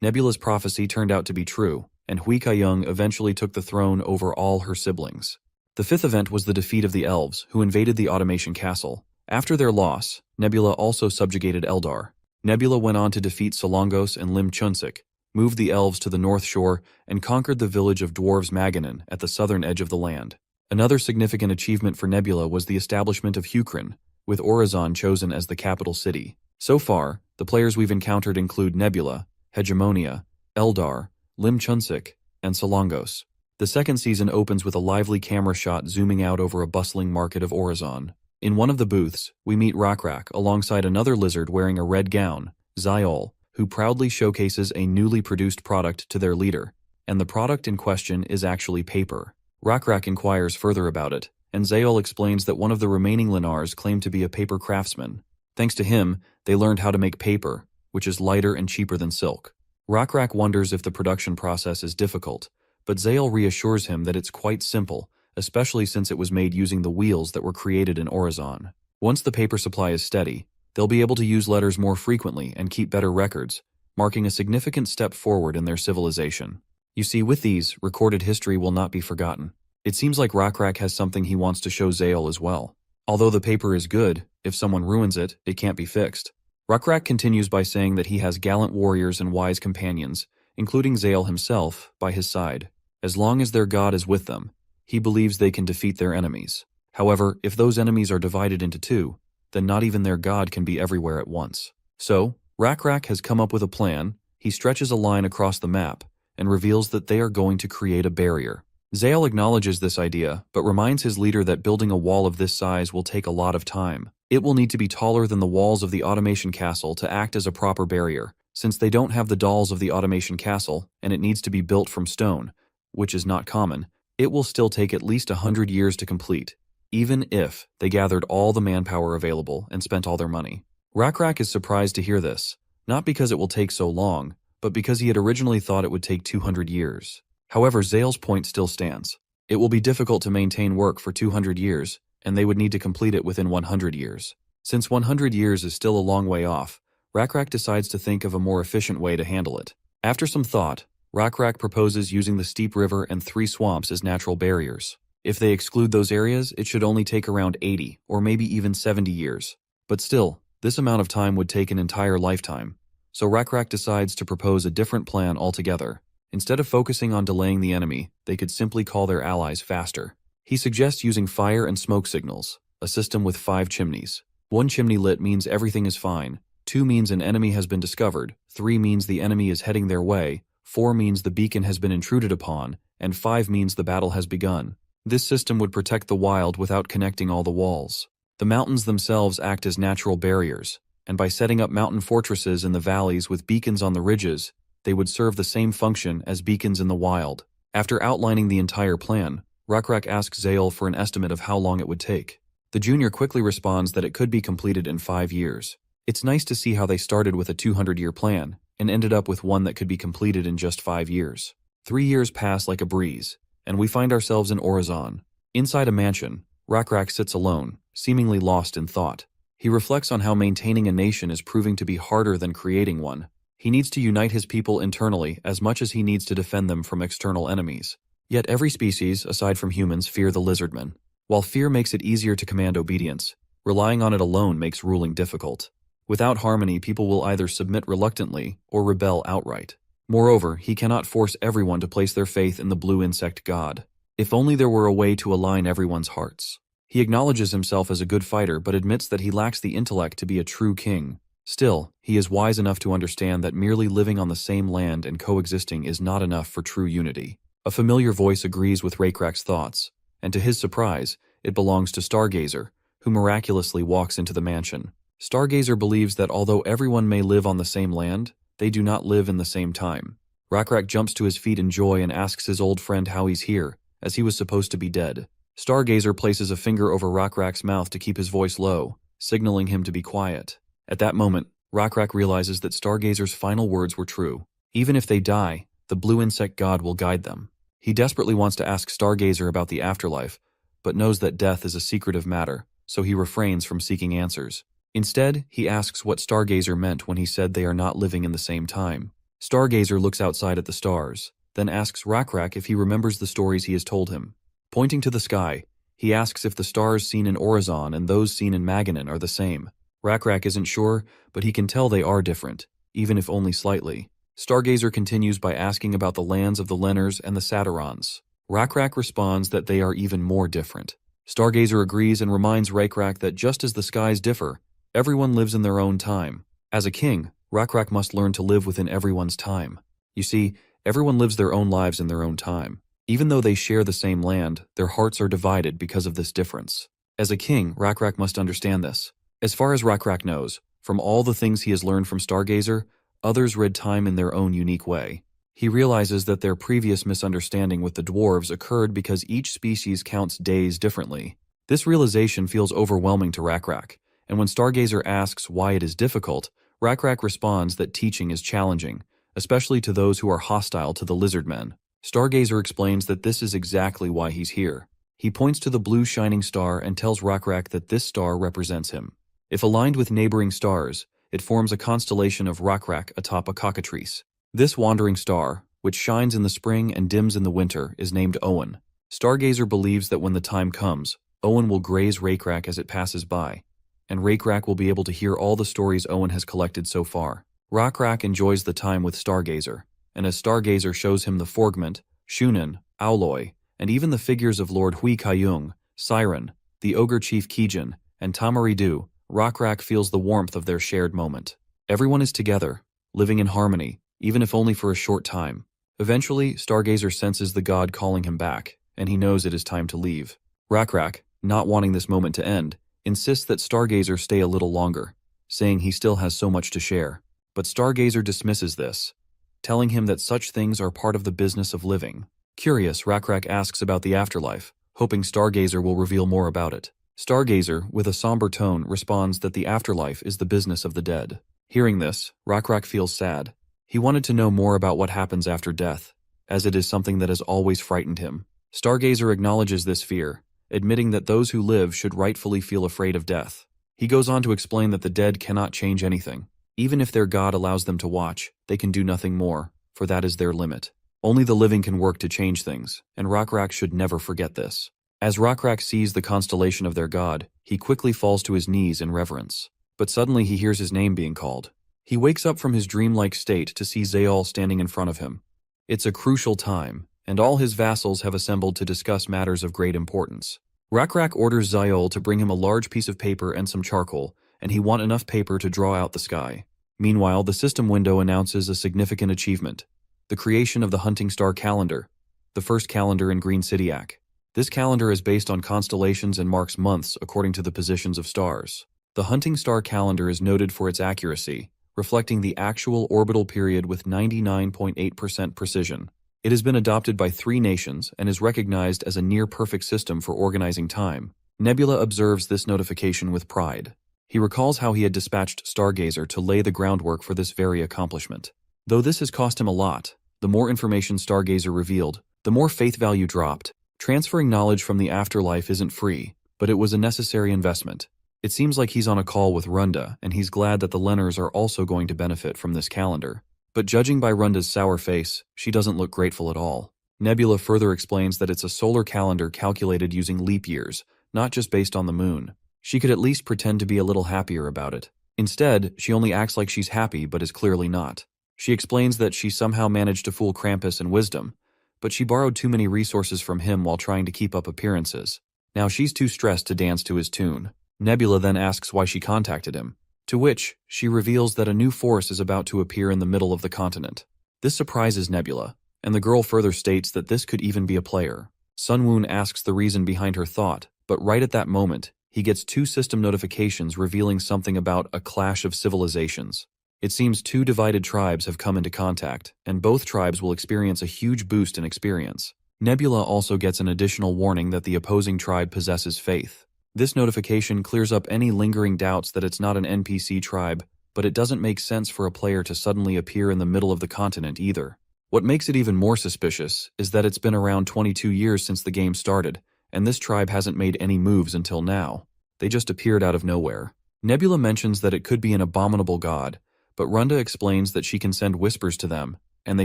Speaker 1: Nebula's prophecy turned out to be true, and Hui Kaiyong eventually took the throne over all her siblings. The fifth event was the defeat of the elves, who invaded the Automation Castle. After their loss, Nebula also subjugated Eldar. Nebula went on to defeat Solongos and Lim Chunsik, moved the elves to the north shore, and conquered the village of dwarves Maganin at the southern edge of the land. Another significant achievement for Nebula was the establishment of Hukrin, with Orizon chosen as the capital city. So far, the players we've encountered include Nebula, Hegemonia, Eldar, Lim Chunsik, and Solongos. The second season opens with a lively camera shot zooming out over a bustling market of Orizon. In one of the booths, we meet Rak alongside another lizard wearing a red gown, Zyol, who proudly showcases a newly produced product to their leader, and the product in question is actually paper. Rak inquires further about it, and Zyol explains that one of the remaining Linars claimed to be a paper craftsman. Thanks to him, they learned how to make paper, which is lighter and cheaper than silk. Rak wonders if the production process is difficult, but Zyol reassures him that it's quite simple, especially since it was made using the wheels that were created in Orizon. Once the paper supply is steady, they'll be able to use letters more frequently and keep better records, marking a significant step forward in their civilization. You see, with these, recorded history will not be forgotten. It seems like Rak has something he wants to show Zyol as well. Although the paper is good, if someone ruins it, it can't be fixed. Rak continues by saying that he has gallant warriors and wise companions, including Zyol himself, by his side. As long as their god is with them, he believes they can defeat their enemies. However, if those enemies are divided into two, then not even their god can be everywhere at once. So, Rak has come up with a plan. He stretches a line across the map and reveals that they are going to create a barrier. Zyol acknowledges this idea, but reminds his leader that building a wall of this size will take a lot of time. It will need to be taller than the walls of the Automation Castle to act as a proper barrier, since they don't have the dolls of the Automation Castle, and it needs to be built from stone, which is not common. It will still take at least 100 years to complete, even if they gathered all the manpower available and spent all their money. Rak is surprised to hear this, not because it will take so long, but because he had originally thought it would take 200 years. However, Zayle's point still stands. It will be difficult to maintain work for 200 years, and they would need to complete it within 100 years. Since 100 years is still a long way off, Rakrak decides to think of a more efficient way to handle it. After some thought, Rakrak proposes using the steep river and 3 swamps as natural barriers. If they exclude those areas, it should only take around 80 or maybe even 70 years. But still, this amount of time would take an entire lifetime. So Rakrak decides to propose a different plan altogether. Instead of focusing on delaying the enemy, they could simply call their allies faster. He suggests using fire and smoke signals, a system with 5 chimneys. 1 chimney lit means everything is fine, 2 means an enemy has been discovered, 3 means the enemy is heading their way, 4 means the beacon has been intruded upon, and 5 means the battle has begun. This system would protect the wild without connecting all the walls. The mountains themselves act as natural barriers, and by setting up mountain fortresses in the valleys with beacons on the ridges, they would serve the same function as beacons in the wild. After outlining the entire plan, Rakrak asks Zael for an estimate of how long it would take. The junior quickly responds that it could be completed in 5 years. It's nice to see how they started with a 200-year plan and ended up with one that could be completed in just 5 years. 3 years pass like a breeze, and we find ourselves in Orizon. Inside a mansion, Rakrak sits alone, seemingly lost in thought. He reflects on how maintaining a nation is proving to be harder than creating one. He needs to unite his people internally as much as he needs to defend them from external enemies. Yet every species, aside from humans, fear the Lizardmen. While fear makes it easier to command obedience, relying on it alone makes ruling difficult. Without harmony, people will either submit reluctantly or rebel outright. Moreover, he cannot force everyone to place their faith in the blue insect god. If only there were a way to align everyone's hearts. He acknowledges himself as a good fighter but admits that he lacks the intellect to be a true king. Still, he is wise enough to understand that merely living on the same land and coexisting is not enough for true unity. A familiar voice agrees with Rakrak's thoughts, and to his surprise, it belongs to Stargazer, who miraculously walks into the mansion. Stargazer believes that although everyone may live on the same land, they do not live in the same time. Rakrak jumps to his feet in joy and asks his old friend how he's here, as he was supposed to be dead. Stargazer places a finger over Rakrak's mouth to keep his voice low, signaling him to be quiet. At that moment, Rakrak realizes that Stargazer's final words were true. Even if they die, the blue insect god will guide them. He desperately wants to ask Stargazer about the afterlife, but knows that death is a secretive matter, so he refrains from seeking answers. Instead, he asks what Stargazer meant when he said they are not living in the same time. Stargazer looks outside at the stars, then asks Rakrak if he remembers the stories he has told him. Pointing to the sky, he asks if the stars seen in Orizon and those seen in Maganin are the same. Rakrak isn't sure, but he can tell they are different, even if only slightly. Stargazer continues by asking about the lands of the Lenners and the Saturons. Rakrak responds that they are even more different. Stargazer agrees and reminds Rakrak that just as the skies differ, everyone lives in their own time. As a king, Rakrak must learn to live within everyone's time. You see, everyone lives their own lives in their own time. Even though they share the same land, their hearts are divided because of this difference. As a king, Rakrak must understand this. As far as Rakrak knows, from all the things he has learned from Stargazer, others read time in their own unique way. He realizes that their previous misunderstanding with the dwarves occurred because each species counts days differently. This realization feels overwhelming to Rakrak, and when Stargazer asks why it is difficult, Rakrak responds that teaching is challenging, especially to those who are hostile to the Lizardmen. Stargazer explains that this is exactly why he's here. He points to the blue shining star and tells Rakrak that this star represents him. If aligned with neighboring stars, it forms a constellation of Rakrak atop a cockatrice. This wandering star, which shines in the spring and dims in the winter, is named Owen. Stargazer believes that when the time comes, Owen will graze Rakrak as it passes by, and Rakrak will be able to hear all the stories Owen has collected so far. Rakrak enjoys the time with Stargazer, and as Stargazer shows him the Forgment, Shunin, Auloi, and even the figures of Lord Hui Kayung, Siren, the Ogre Chief Kijin, and Tamaridu, Rakrak feels the warmth of their shared moment. Everyone is together, living in harmony, even if only for a short time. Eventually, Stargazer senses the god calling him back, and he knows it is time to leave. Rakrak, not wanting this moment to end, insists that Stargazer stay a little longer, saying he still has so much to share. But Stargazer dismisses this, telling him that such things are part of the business of living. Curious, Rakrak asks about the afterlife, hoping Stargazer will reveal more about it. Stargazer, with a somber tone, responds that the afterlife is the business of the dead. Hearing this, Rakrak feels sad. He wanted to know more about what happens after death, as it is something that has always frightened him. Stargazer acknowledges this fear, admitting that those who live should rightfully feel afraid of death. He goes on to explain that the dead cannot change anything. Even if their god allows them to watch, they can do nothing more, for that is their limit. Only the living can work to change things, and Rakrak should never forget this. As Rakrak sees the constellation of their god, he quickly falls to his knees in reverence. But suddenly he hears his name being called. He wakes up from his dreamlike state to see Zaol standing in front of him. It's a crucial time, and all his vassals have assembled to discuss matters of great importance. Rakrak orders Zaol to bring him a large piece of paper and some charcoal, and he wants enough paper to draw out the sky. Meanwhile, the system window announces a significant achievement: the creation of the Hunting Star Calendar, the first calendar in Green Cityac. This calendar is based on constellations and marks months according to the positions of stars. The Hunting Star Calendar is noted for its accuracy, reflecting the actual orbital period with 99.8% precision. It has been adopted by 3 nations and is recognized as a near-perfect system for organizing time. Nebula observes this notification with pride. He recalls how he had dispatched Stargazer to lay the groundwork for this very accomplishment. Though this has cost him a lot, the more information Stargazer revealed, the more faith value dropped. Transferring knowledge from the afterlife isn't free, but it was a necessary investment. It seems like he's on a call with Runda, and he's glad that the Lenners are also going to benefit from this calendar. But judging by Runda's sour face, she doesn't look grateful at all. Nebula further explains that it's a solar calendar calculated using leap years, not just based on the moon. She could at least pretend to be a little happier about it. Instead, she only acts like she's happy but is clearly not. She explains that she somehow managed to fool Krampus and Wisdom, but she borrowed too many resources from him while trying to keep up appearances. Now she's too stressed to dance to his tune. Nebula then asks why she contacted him, to which she reveals that a new force is about to appear in the middle of the continent. This surprises Nebula, and the girl further states that this could even be a player. Sunwoon asks the reason behind her thought, but right at that moment, he gets 2 system notifications revealing something about a clash of civilizations. It seems 2 divided tribes have come into contact, and both tribes will experience a huge boost in experience. Nebula also gets an additional warning that the opposing tribe possesses faith. This notification clears up any lingering doubts that it's not an NPC tribe, but it doesn't make sense for a player to suddenly appear in the middle of the continent either. What makes it even more suspicious is that it's been around 22 years since the game started, and this tribe hasn't made any moves until now. They just appeared out of nowhere. Nebula mentions that it could be an abominable god, but Runda explains that she can send whispers to them, and they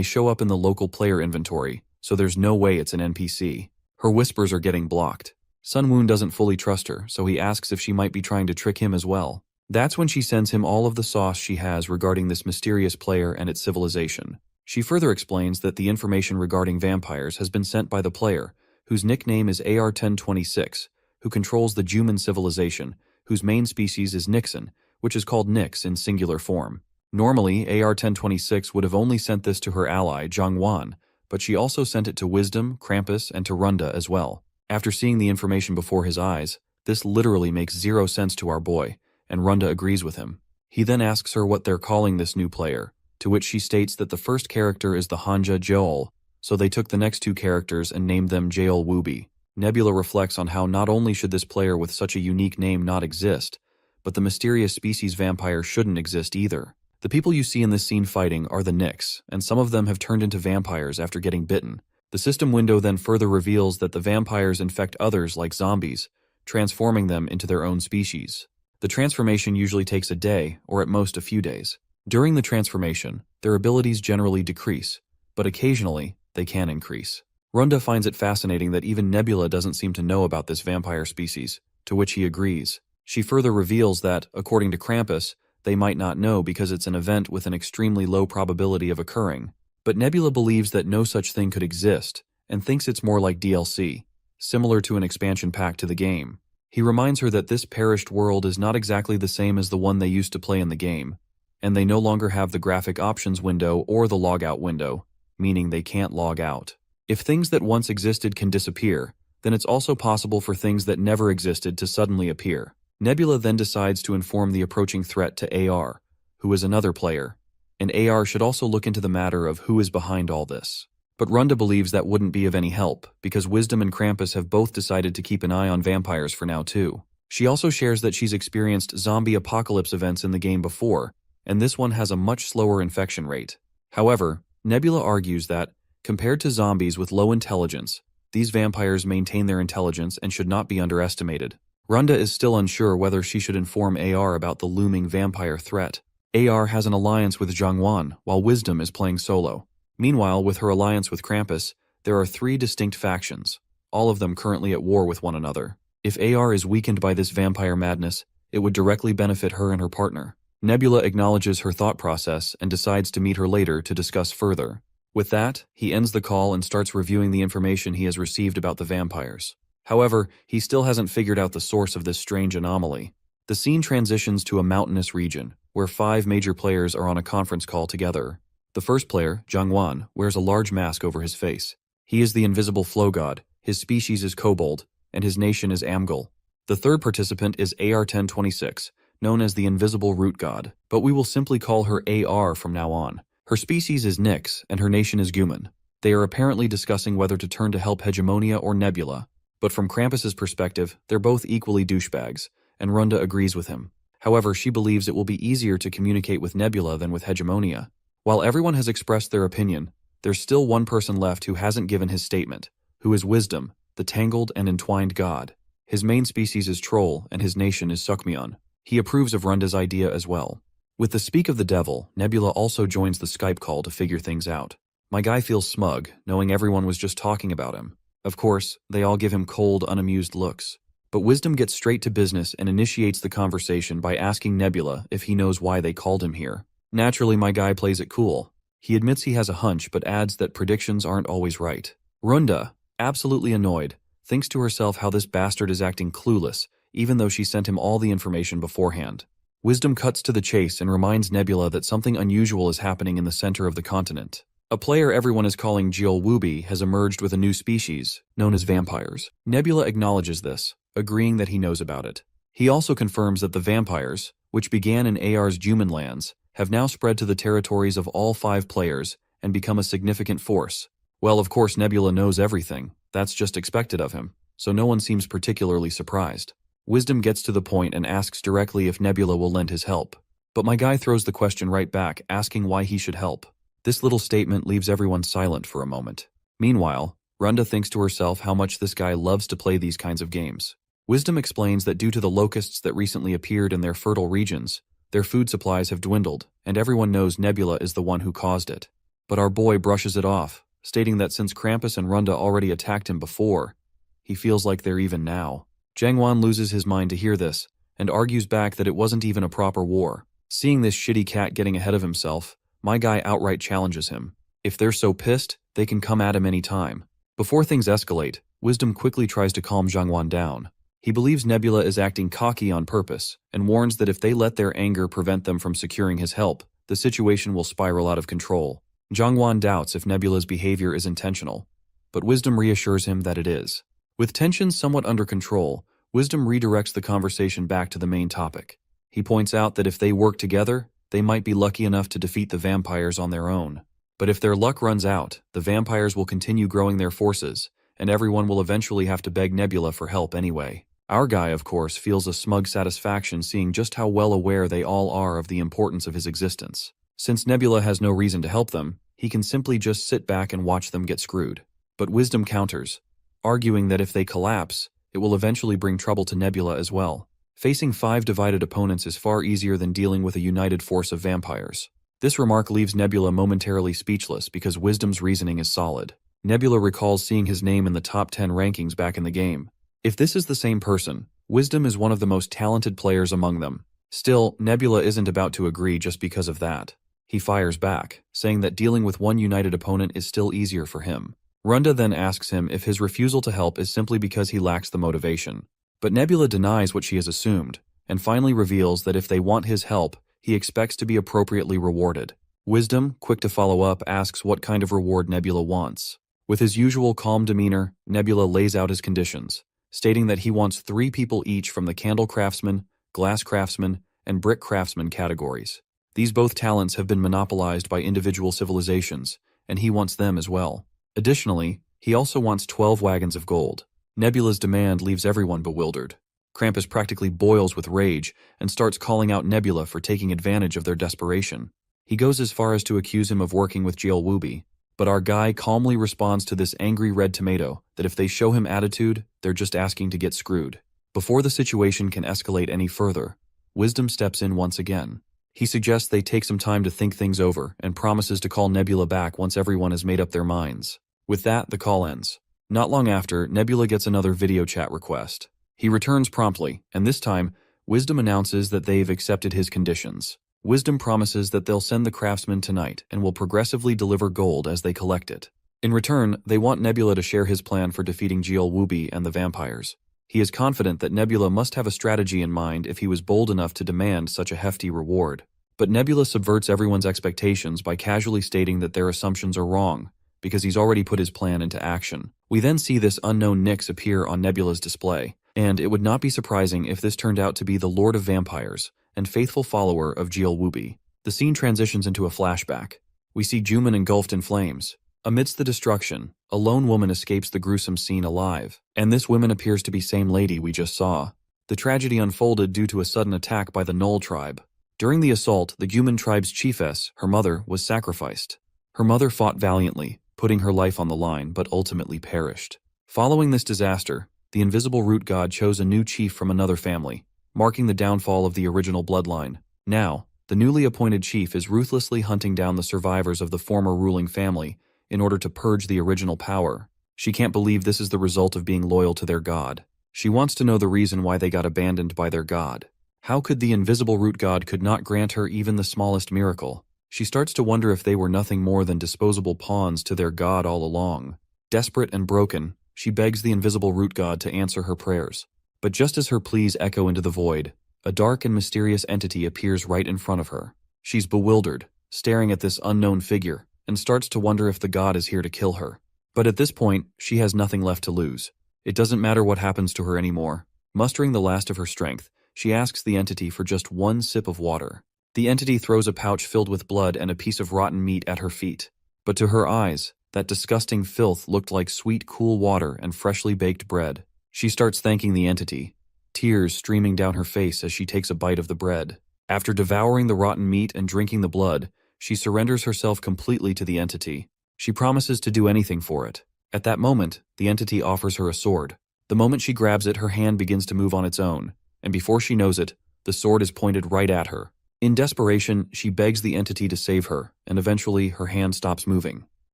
Speaker 1: show up in the local player inventory, so there's no way it's an NPC. Her whispers are getting blocked. Sunwoon doesn't fully trust her, so he asks if she might be trying to trick him as well. That's when she sends him all of the sauce she has regarding this mysterious player and its civilization. She further explains that the information regarding vampires has been sent by the player, whose nickname is AR-1026, who controls the Juman civilization, whose main species is Nixon, which is called Nix in singular form. Normally, AR-1026 would have only sent this to her ally, Zhangwan, but she also sent it to Wisdom, Krampus, and to Runda as well. After seeing the information before his eyes, this literally makes 0 sense to our boy, and Runda agrees with him. He then asks her what they're calling this new player, to which she states that the first character is the Hanja Joel, so they took the next 2 characters and named them Jael Wubi. Nebula reflects on how not only should this player with such a unique name not exist, but the mysterious species vampire shouldn't exist either. The people you see in this scene fighting are the Nix, and some of them have turned into vampires after getting bitten. The system window then further reveals that the vampires infect others like zombies, transforming them into their own species. The transformation usually takes a day, or at most a few days. During the transformation, their abilities generally decrease, but occasionally, they can increase. Runda finds it fascinating that even Nebula doesn't seem to know about this vampire species, to which he agrees. She further reveals that, according to Krampus, they might not know because it's an event with an extremely low probability of occurring. But Nebula believes that no such thing could exist, and thinks it's more like DLC, similar to an expansion pack to the game. He reminds her that this perished world is not exactly the same as the one they used to play in the game, and they no longer have the graphic options window or the logout window, meaning they can't log out. If things that once existed can disappear, then it's also possible for things that never existed to suddenly appear. Nebula then decides to inform the approaching threat to AR, who is another player, and AR should also look into the matter of who is behind all this. But Runda believes that wouldn't be of any help, because Wisdom and Krampus have both decided to keep an eye on vampires for now too. She also shares that she's experienced zombie apocalypse events in the game before, and this one has a much slower infection rate. However, Nebula argues that, compared to zombies with low intelligence, these vampires maintain their intelligence and should not be underestimated. Runda is still unsure whether she should inform AR about the looming vampire threat, AR has an alliance with Zhangwan, while Wisdom is playing solo. Meanwhile, with her alliance with Krampus, there are 3 distinct factions, all of them currently at war with one another. If AR is weakened by this vampire madness, it would directly benefit her and her partner. Nebula acknowledges her thought process and decides to meet her later to discuss further. With that, he ends the call and starts reviewing the information he has received about the vampires. However, he still hasn't figured out the source of this strange anomaly. The scene transitions to a mountainous region, where 5 major players are on a conference call together. The first player, Zhangwan, wears a large mask over his face. He is the invisible flow god, his species is kobold, and his nation is Amgal. The third participant is AR-1026, known as the invisible root god, but we will simply call her AR from now on. Her species is Nyx, and her nation is Guman. They are apparently discussing whether to turn to help Hegemonia or Nebula, but from Krampus's perspective, they're both equally douchebags, and Runda agrees with him. However, she believes it will be easier to communicate with Nebula than with Hegemonia. While everyone has expressed their opinion, there's still one person left who hasn't given his statement, who is Wisdom, the tangled and entwined god. His main species is Troll, and his nation is Sukmion. He approves of Runda's idea as well. With the speak of the devil, Nebula also joins the Skype call to figure things out. My guy feels smug, knowing everyone was just talking about him. Of course, they all give him cold, unamused looks. But Wisdom gets straight to business and initiates the conversation by asking Nebula if he knows why they called him here. Naturally, my guy plays it cool. He admits he has a hunch but adds that predictions aren't always right. Runda, absolutely annoyed, thinks to herself how this bastard is acting clueless, even though she sent him all the information beforehand. Wisdom cuts to the chase and reminds Nebula that something unusual is happening in the center of the continent. A player everyone is calling Jiolwubi has emerged with a new species, known as vampires. Nebula acknowledges this, agreeing that he knows about it. He also confirms that the vampires, which began in AR's Juman lands, have now spread to the territories of all 5 players and become a significant force. Well, of course Nebula knows everything, that's just expected of him, so no one seems particularly surprised. Wisdom gets to the point and asks directly if Nebula will lend his help. But my guy throws the question right back, asking why he should help. This little statement leaves everyone silent for a moment. Meanwhile, Runda thinks to herself how much this guy loves to play these kinds of games. Wisdom explains that due to the locusts that recently appeared in their fertile regions, their food supplies have dwindled, and everyone knows Nebula is the one who caused it. But our boy brushes it off, stating that since Krampus and Runda already attacked him before, he feels like they're even now. Zhangwan loses his mind to hear this, and argues back that it wasn't even a proper war. Seeing this shitty cat getting ahead of himself, my guy outright challenges him. If they're so pissed, they can come at him any time. Before things escalate, Wisdom quickly tries to calm Zhangwan down. He believes Nebula is acting cocky on purpose, and warns that if they let their anger prevent them from securing his help, the situation will spiral out of control. Zhangwan doubts if Nebula's behavior is intentional, but Wisdom reassures him that it is. With tensions somewhat under control, Wisdom redirects the conversation back to the main topic. He points out that if they work together, they might be lucky enough to defeat the vampires on their own. But if their luck runs out, the vampires will continue growing their forces, and everyone will eventually have to beg Nebula for help anyway. Our guy, of course, feels a smug satisfaction seeing just how well aware they all are of the importance of his existence. Since Nebula has no reason to help them, he can simply just sit back and watch them get screwed. But Wisdom counters, arguing that if they collapse, it will eventually bring trouble to Nebula as well. Facing 5 divided opponents is far easier than dealing with a united force of vampires. This remark leaves Nebula momentarily speechless because Wisdom's reasoning is solid. Nebula recalls seeing his name in the top 10 rankings back in the game. If this is the same person, Wisdom is one of the most talented players among them. Still, Nebula isn't about to agree just because of that. He fires back, saying that dealing with one united opponent is still easier for him. Runda then asks him if his refusal to help is simply because he lacks the motivation. But Nebula denies what she has assumed, and finally reveals that if they want his help, he expects to be appropriately rewarded. Wisdom, quick to follow up, asks what kind of reward Nebula wants. With his usual calm demeanor, Nebula lays out his conditions, stating that he wants 3 people each from the candle craftsman, glass craftsman, and brick craftsman categories. These both talents have been monopolized by individual civilizations, and he wants them as well. Additionally, he also wants 12 wagons of gold. Nebula's demand leaves everyone bewildered. Krampus practically boils with rage and starts calling out Nebula for taking advantage of their desperation. He goes as far as to accuse him of working with Jiolwubi, but our guy calmly responds to this angry red tomato that if they show him attitude, they're just asking to get screwed. Before the situation can escalate any further, Wisdom steps in once again. He suggests they take some time to think things over and promises to call Nebula back once everyone has made up their minds. With that, the call ends. Not long after, Nebula gets another video chat request. He returns promptly, and this time, Wisdom announces that they've accepted his conditions. Wisdom promises that they'll send the craftsmen tonight and will progressively deliver gold as they collect it. In return, they want Nebula to share his plan for defeating Jielwubi and the vampires. He is confident that Nebula must have a strategy in mind if he was bold enough to demand such a hefty reward. But Nebula subverts everyone's expectations by casually stating that their assumptions are wrong, because he's already put his plan into action. We then see this unknown Nyx appear on Nebula's display, and it would not be surprising if this turned out to be the Lord of Vampires and faithful follower of Jielwubi. The scene transitions into a flashback. We see Juman engulfed in flames. Amidst the destruction, a lone woman escapes the gruesome scene alive, and this woman appears to be same lady we just saw. The tragedy unfolded due to a sudden attack by the Null tribe. During the assault, the human tribe's chiefess, her mother, was sacrificed. Her mother fought valiantly, putting her life on the line, but ultimately perished. Following this disaster, the invisible root god chose a new chief from another family, marking the downfall of the original bloodline. Now, the newly appointed chief is ruthlessly hunting down the survivors of the former ruling family in order to purge the original power. She can't believe this is the result of being loyal to their god. She wants to know the reason why they got abandoned by their god. How could the invisible root god could not grant her even the smallest miracle? She starts to wonder if they were nothing more than disposable pawns to their god all along. Desperate and broken, she begs the invisible root god to answer her prayers. But just as her pleas echo into the void, a dark and mysterious entity appears right in front of her. She's bewildered, staring at this unknown figure, and starts to wonder if the god is here to kill her. But at this point, she has nothing left to lose. It doesn't matter what happens to her anymore. Mustering the last of her strength, she asks the entity for just one sip of water. The entity throws a pouch filled with blood and a piece of rotten meat at her feet. But to her eyes, that disgusting filth looked like sweet, cool water and freshly baked bread. She starts thanking the entity, tears streaming down her face as she takes a bite of the bread. After devouring the rotten meat and drinking the blood, she surrenders herself completely to the entity. She promises to do anything for it. At that moment, the entity offers her a sword. The moment she grabs it, her hand begins to move on its own, and before she knows it, the sword is pointed right at her. In desperation, she begs the entity to save her, and eventually her hand stops moving.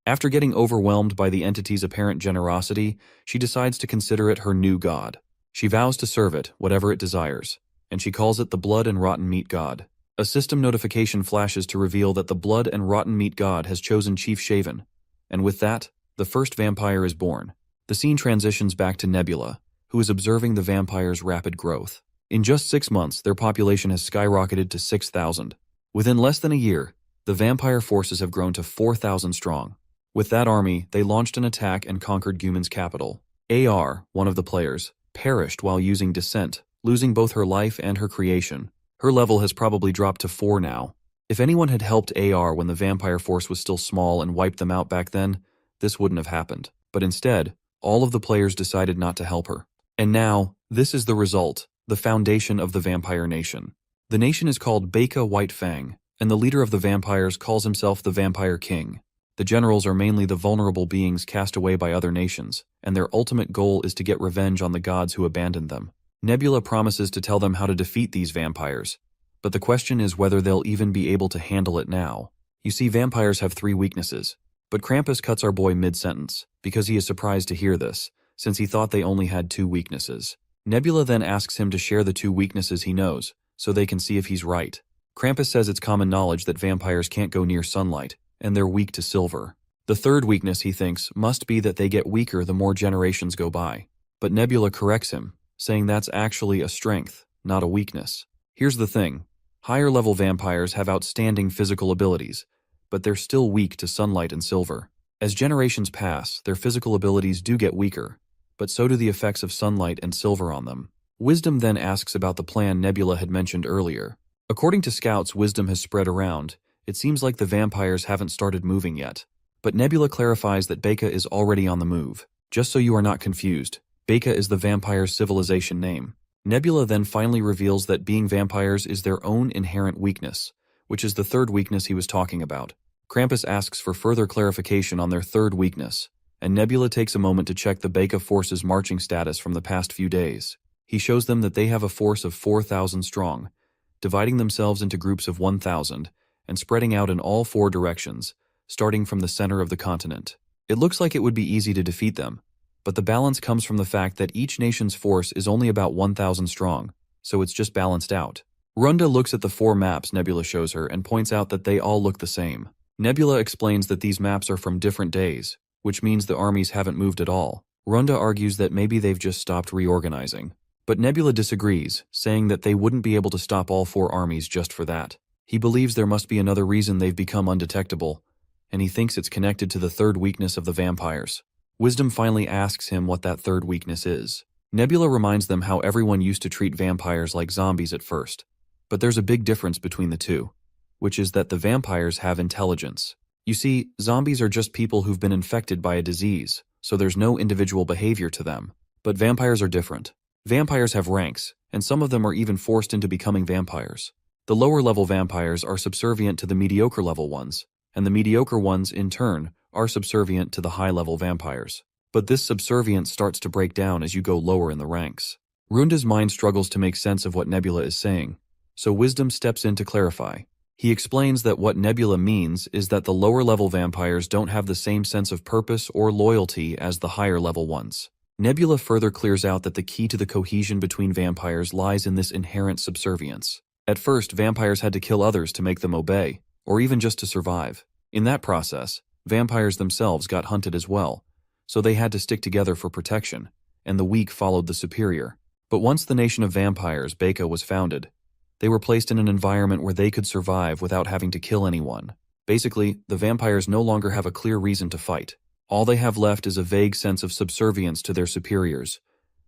Speaker 1: After getting overwhelmed by the entity's apparent generosity, she decides to consider it her new god. She vows to serve it, whatever it desires, and she calls it the Blood and Rotten Meat God. A system notification flashes to reveal that the Blood and Rotten Meat God has chosen Chief Shaven, and with that, the first vampire is born. The scene transitions back to Nebula, who is observing the vampire's rapid growth. In just 6 months, their population has skyrocketed to 6,000. Within less than a year, the vampire forces have grown to 4,000 strong. With that army, they launched an attack and conquered Guman's capital. AR, one of the players, perished while using Descent, losing both her life and her creation. Her level has probably dropped to 4 now. If anyone had helped AR when the vampire force was still small and wiped them out back then, this wouldn't have happened. But instead, all of the players decided not to help her. And now, this is the result, the foundation of the vampire nation. The nation is called Baeka White Fang, and the leader of the vampires calls himself the Vampire King. The generals are mainly the vulnerable beings cast away by other nations, and their ultimate goal is to get revenge on the gods who abandoned them. Nebula promises to tell them how to defeat these vampires, but the question is whether they'll even be able to handle it now. You see, vampires have 3 weaknesses, but Krampus cuts our boy mid-sentence, because he is surprised to hear this, since he thought they only had 2 weaknesses. Nebula then asks him to share the 2 weaknesses he knows, so they can see if he's right. Krampus says it's common knowledge that vampires can't go near sunlight, and they're weak to silver. The 3rd weakness, he thinks, must be that they get weaker the more generations go by. But Nebula corrects him, saying that's actually a strength, not a weakness. Here's the thing. Higher-level vampires have outstanding physical abilities, but they're still weak to sunlight and silver. As generations pass, their physical abilities do get weaker, but so do the effects of sunlight and silver on them. Wisdom then asks about the plan Nebula had mentioned earlier. According to scouts Wisdom has spread around, it seems like the vampires haven't started moving yet. But Nebula clarifies that Baeka is already on the move. Just so you are not confused, Baeka is the vampire's civilization name. Nebula then finally reveals that being vampires is their own inherent weakness, which is the 3rd weakness he was talking about. Krampus asks for further clarification on their 3rd weakness, and Nebula takes a moment to check the Baeka force's marching status from the past few days. He shows them that they have a force of 4,000 strong, dividing themselves into groups of 1,000 and spreading out in all 4 directions, starting from the center of the continent. It looks like it would be easy to defeat them, but the balance comes from the fact that each nation's force is only about 1,000 strong, so it's just balanced out. Runda looks at the 4 maps Nebula shows her and points out that they all look the same. Nebula explains that these maps are from different days, which means the armies haven't moved at all. Runda argues that maybe they've just stopped reorganizing. But Nebula disagrees, saying that they wouldn't be able to stop all 4 armies just for that. He believes there must be another reason they've become undetectable, and he thinks it's connected to the 3rd weakness of the vampires. Wisdom finally asks him what that 3rd weakness is. Nebula reminds them how everyone used to treat vampires like zombies at first. But there's a big difference between the two, which is that the vampires have intelligence. You see, zombies are just people who've been infected by a disease, so there's no individual behavior to them. But vampires are different. Vampires have ranks, and some of them are even forced into becoming vampires. The lower-level vampires are subservient to the mediocre-level ones, and the mediocre ones, in turn, are subservient to the high-level vampires. But this subservience starts to break down as you go lower in the ranks. Runda's mind struggles to make sense of what Nebula is saying, so Wisdom steps in to clarify. He explains that what Nebula means is that the lower-level vampires don't have the same sense of purpose or loyalty as the higher-level ones. Nebula further clears out that the key to the cohesion between vampires lies in this inherent subservience. At first, vampires had to kill others to make them obey, or even just to survive. In that process, vampires themselves got hunted as well, so they had to stick together for protection, and the weak followed the superior. But once the nation of vampires, Baca, was founded, they were placed in an environment where they could survive without having to kill anyone. Basically, the vampires no longer have a clear reason to fight. All they have left is a vague sense of subservience to their superiors,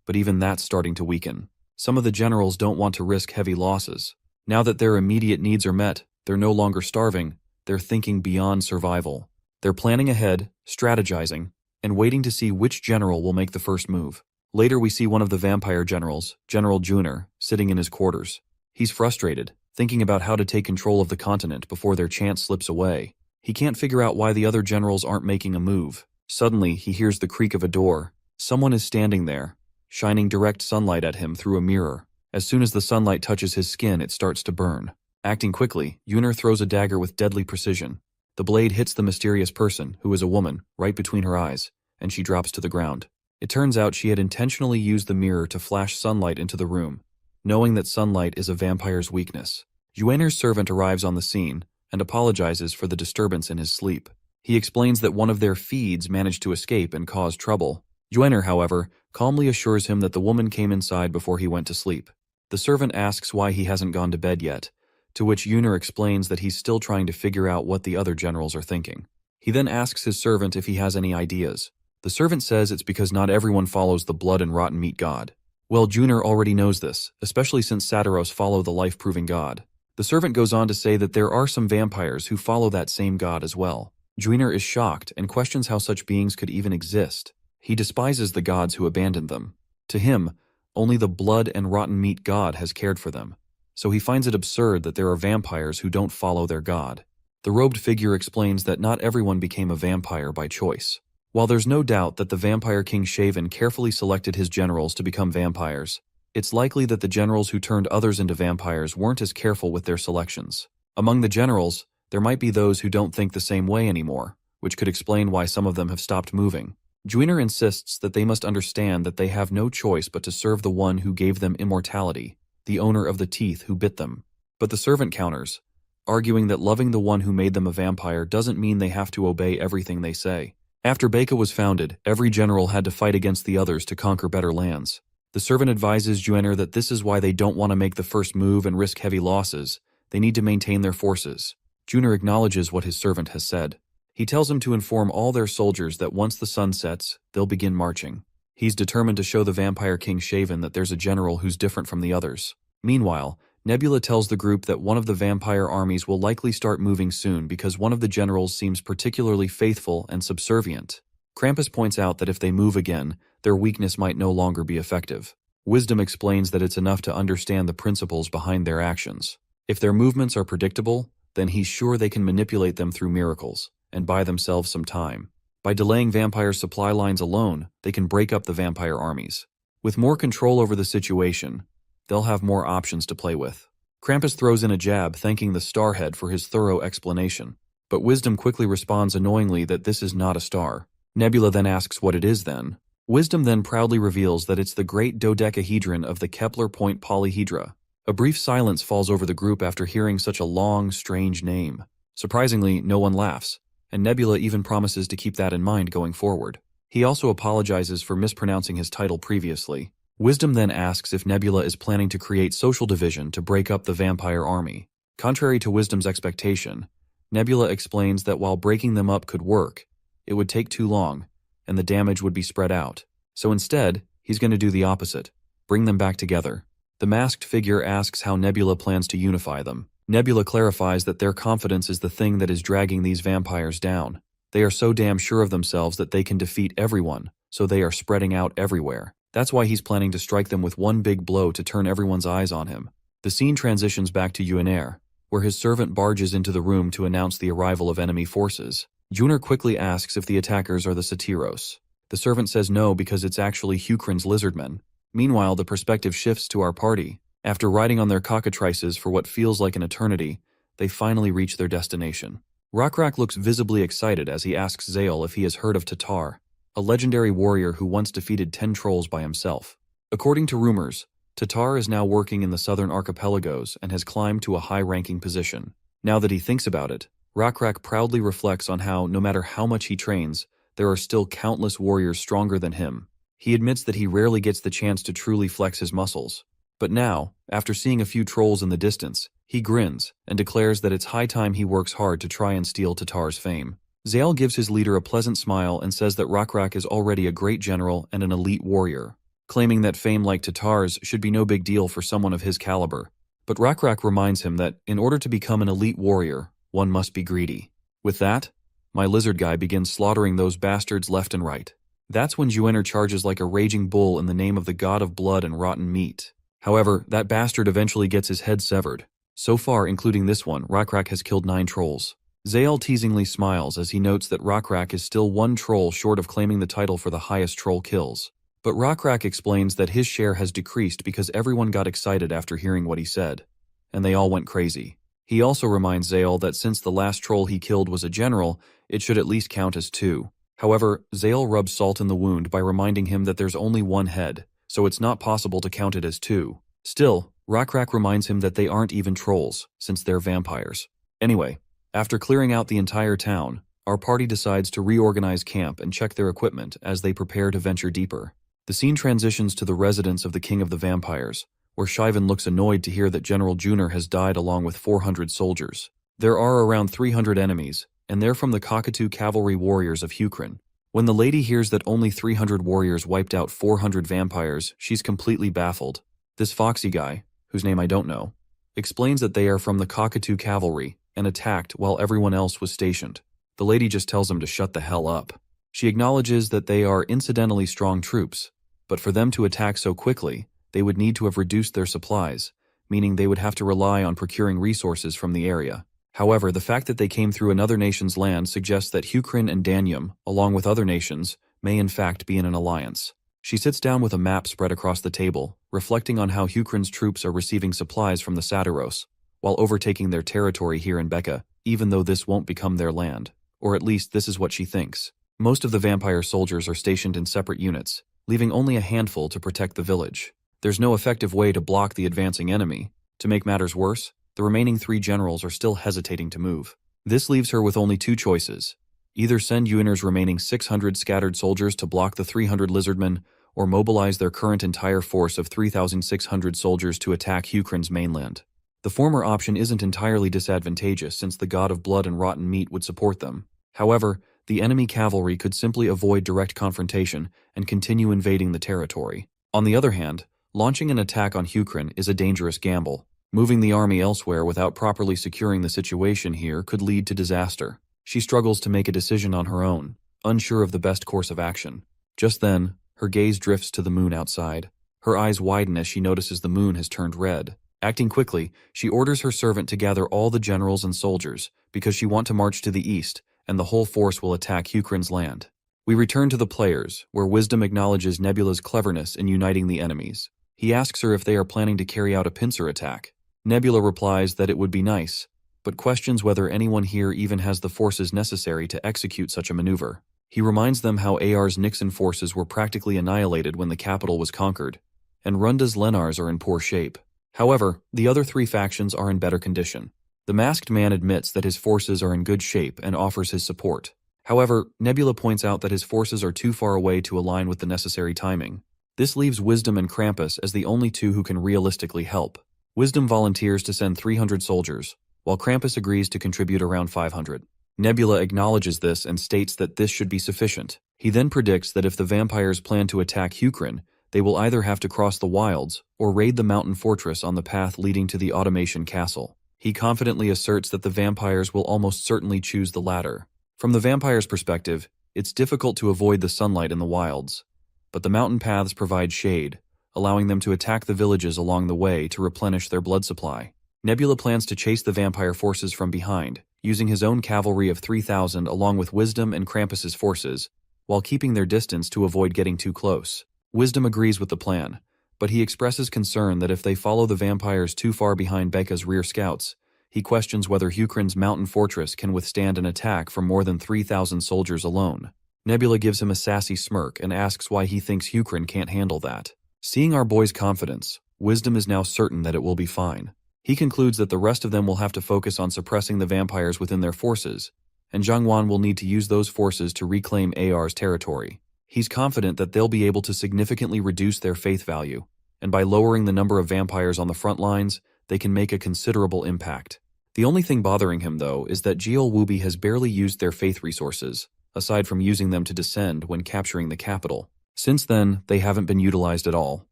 Speaker 1: but even that's starting to weaken. Some of the generals don't want to risk heavy losses. Now that their immediate needs are met, they're no longer starving, they're thinking beyond survival. They're planning ahead, strategizing, and waiting to see which general will make the first move. Later we see one of the vampire generals, General Junior, sitting in his quarters. He's frustrated, thinking about how to take control of the continent before their chance slips away. He can't figure out why the other generals aren't making a move. Suddenly, he hears the creak of a door. Someone is standing there, shining direct sunlight at him through a mirror. As soon as the sunlight touches his skin, it starts to burn. Acting quickly, Junior throws a dagger with deadly precision. The blade hits the mysterious person, who is a woman, right between her eyes, and she drops to the ground. It turns out she had intentionally used the mirror to flash sunlight into the room, knowing that sunlight is a vampire's weakness. Junior's servant arrives on the scene and apologizes for the disturbance in his sleep. He explains that one of their feeds managed to escape and cause trouble. Junior, however, calmly assures him that the woman came inside before he went to sleep. The servant asks why he hasn't gone to bed yet, to which Junior explains that he's still trying to figure out what the other generals are thinking. He then asks his servant if he has any ideas. The servant says it's because not everyone follows the blood and rotten meat god. Well, Junior already knows this, especially since Satiros follow the life-proving god. The servant goes on to say that there are some vampires who follow that same god as well. Junior is shocked and questions how such beings could even exist. He despises the gods who abandoned them. To him, only the blood and rotten meat god has cared for them, so he finds it absurd that there are vampires who don't follow their god. The robed figure explains that not everyone became a vampire by choice. While there's no doubt that the vampire king Shaven carefully selected his generals to become vampires, it's likely that the generals who turned others into vampires weren't as careful with their selections. Among the generals, there might be those who don't think the same way anymore, which could explain why some of them have stopped moving. Junior insists that they must understand that they have no choice but to serve the one who gave them immortality, the owner of the teeth who bit them. But the servant counters, arguing that loving the one who made them a vampire doesn't mean they have to obey everything they say. After Baca was founded, every general had to fight against the others to conquer better lands. The servant advises Junior that this is why they don't want to make the first move and risk heavy losses. They need to maintain their forces. Junior acknowledges what his servant has said. He tells him to inform all their soldiers that once the sun sets, they'll begin marching. He's determined to show the vampire king Shaven that there's a general who's different from the others. Meanwhile, Nebula tells the group that one of the vampire armies will likely start moving soon because one of the generals seems particularly faithful and subservient. Krampus points out that if they move again, their weakness might no longer be effective. Wisdom explains that it's enough to understand the principles behind their actions. If their movements are predictable, then he's sure they can manipulate them through miracles and buy themselves some time. By delaying vampire supply lines alone, they can break up the vampire armies. With more control over the situation, they'll have more options to play with. Krampus throws in a jab, thanking the Starhead for his thorough explanation. But Wisdom quickly responds annoyingly that this is not a star. Nebula then asks what it is then. Wisdom then proudly reveals that it's the great dodecahedron of the Kepler point polyhedra. A brief silence falls over the group after hearing such a long, strange name. Surprisingly, no one laughs, and Nebula even promises to keep that in mind going forward. He also apologizes for mispronouncing his title previously. Wisdom then asks if Nebula is planning to create social division to break up the vampire army. Contrary to Wisdom's expectation, Nebula explains that while breaking them up could work, it would take too long, and the damage would be spread out. So instead, he's going to do the opposite, bring them back together. The masked figure asks how Nebula plans to unify them. Nebula clarifies that their confidence is the thing that is dragging these vampires down. They are so damn sure of themselves that they can defeat everyone, so they are spreading out everywhere. That's why he's planning to strike them with one big blow to turn everyone's eyes on him. The scene transitions back to Yuener, where his servant barges into the room to announce the arrival of enemy forces. Yuener quickly asks if the attackers are the Satyros. The servant says no because it's actually Hukrin's Lizardmen. Meanwhile, the perspective shifts to our party. After riding on their cockatrices for what feels like an eternity, they finally reach their destination. Rockrak looks visibly excited as he asks Zael if he has heard of Tatar, a legendary warrior who once defeated 10 trolls by himself. According to rumors, Tatar is now working in the southern archipelagos and has climbed to a high-ranking position. Now that he thinks about it, Rockrak proudly reflects on how, no matter how much he trains, there are still countless warriors stronger than him. He admits that he rarely gets the chance to truly flex his muscles. But now, after seeing a few trolls in the distance, he grins and declares that it's high time he works hard to try and steal Tatar's fame. Zael gives his leader a pleasant smile and says that Rockrak is already a great general and an elite warrior, claiming that fame like Tatar's should be no big deal for someone of his caliber. But Rockrak reminds him that, in order to become an elite warrior, one must be greedy. With that, my lizard guy begins slaughtering those bastards left and right. That's when Yuener charges like a raging bull in the name of the god of blood and rotten meat. However, that bastard eventually gets his head severed. So far, including this one, Rockrak has killed 9 trolls. Zael teasingly smiles as he notes that Rockrak is still 1 troll short of claiming the title for the highest troll kills. But Rockrak explains that his share has decreased because everyone got excited after hearing what he said, and they all went crazy. He also reminds Zael that since the last troll he killed was a general, it should at least count as 2. However, Zael rubs salt in the wound by reminding him that there's only 1 head, so it's not possible to count it as 2. Still, Rockrak reminds him that they aren't even trolls, since they're vampires. Anyway, after clearing out the entire town, our party decides to reorganize camp and check their equipment as they prepare to venture deeper. The scene transitions to the residence of the King of the Vampires, where Shivan looks annoyed to hear that General Juner has died along with 400 soldiers. There are around 300 enemies, and they're from the Cockatoo Cavalry Warriors of Hukrin. When the lady hears that only 300 warriors wiped out 400 vampires, she's completely baffled. This foxy guy, whose name I don't know, explains that they are from the Cockatoo Cavalry and attacked while everyone else was stationed. The lady just tells him to shut the hell up. She acknowledges that they are incidentally strong troops, but for them to attack so quickly, they would need to have reduced their supplies, meaning they would have to rely on procuring resources from the area. However, the fact that they came through another nation's land suggests that Hukrin and Danium, along with other nations, may in fact be in an alliance. She sits down with a map spread across the table, reflecting on how Hukrin's troops are receiving supplies from the Satyros, while overtaking their territory here in Becca, even though this won't become their land. Or at least this is what she thinks. Most of the vampire soldiers are stationed in separate units, leaving only a handful to protect the village. There's no effective way to block the advancing enemy. To make matters worse, the remaining 3 generals are still hesitating to move. This leaves her with only 2 choices. Either send Yuener's remaining 600 scattered soldiers to block the 300 Lizardmen, or mobilize their current entire force of 3,600 soldiers to attack Hukrin's mainland. The former option isn't entirely disadvantageous since the god of blood and rotten meat would support them. However, the enemy cavalry could simply avoid direct confrontation and continue invading the territory. On the other hand, launching an attack on Hukrin is a dangerous gamble. Moving the army elsewhere without properly securing the situation here could lead to disaster. She struggles to make a decision on her own, unsure of the best course of action. Just then, her gaze drifts to the moon outside. Her eyes widen as she notices the moon has turned red. Acting quickly, she orders her servant to gather all the generals and soldiers, because she wants to march to the east, and the whole force will attack Hukrin's land. We return to the players, where Wisdom acknowledges Nebula's cleverness in uniting the enemies. He asks her if they are planning to carry out a pincer attack. Nebula replies that it would be nice, but questions whether anyone here even has the forces necessary to execute such a maneuver. He reminds them how AR's Nixon forces were practically annihilated when the capital was conquered, and Runda's Lenars are in poor shape. However, the other three factions are in better condition. The masked man admits that his forces are in good shape and offers his support. However, Nebula points out that his forces are too far away to align with the necessary timing. This leaves Wisdom and Krampus as the only two who can realistically help. Wisdom volunteers to send 300 soldiers, while Krampus agrees to contribute around 500. Nebula acknowledges this and states that this should be sufficient. He then predicts that if the vampires plan to attack Hukrin, they will either have to cross the wilds or raid the mountain fortress on the path leading to the Automation Castle. He confidently asserts that the vampires will almost certainly choose the latter. From the vampires' perspective, it's difficult to avoid the sunlight in the wilds, but the mountain paths provide shade, allowing them to attack the villages along the way to replenish their blood supply. Nebula plans to chase the vampire forces from behind, using his own cavalry of 3,000 along with Wisdom and Krampus's forces, while keeping their distance to avoid getting too close. Wisdom agrees with the plan, but he expresses concern that if they follow the vampires too far behind Becca's rear scouts, he questions whether Hukrin's mountain fortress can withstand an attack from more than 3,000 soldiers alone. Nebula gives him a sassy smirk and asks why he thinks Hukrin can't handle that. Seeing our boy's confidence, Wisdom is now certain that it will be fine. He concludes that the rest of them will have to focus on suppressing the vampires within their forces, and Zhangwan will need to use those forces to reclaim AR's territory. He's confident that they'll be able to significantly reduce their faith value, and by lowering the number of vampires on the front lines, they can make a considerable impact. The only thing bothering him, though, is that Jiao Wubi has barely used their faith resources, aside from using them to descend when capturing the capital. Since then, they haven't been utilized at all.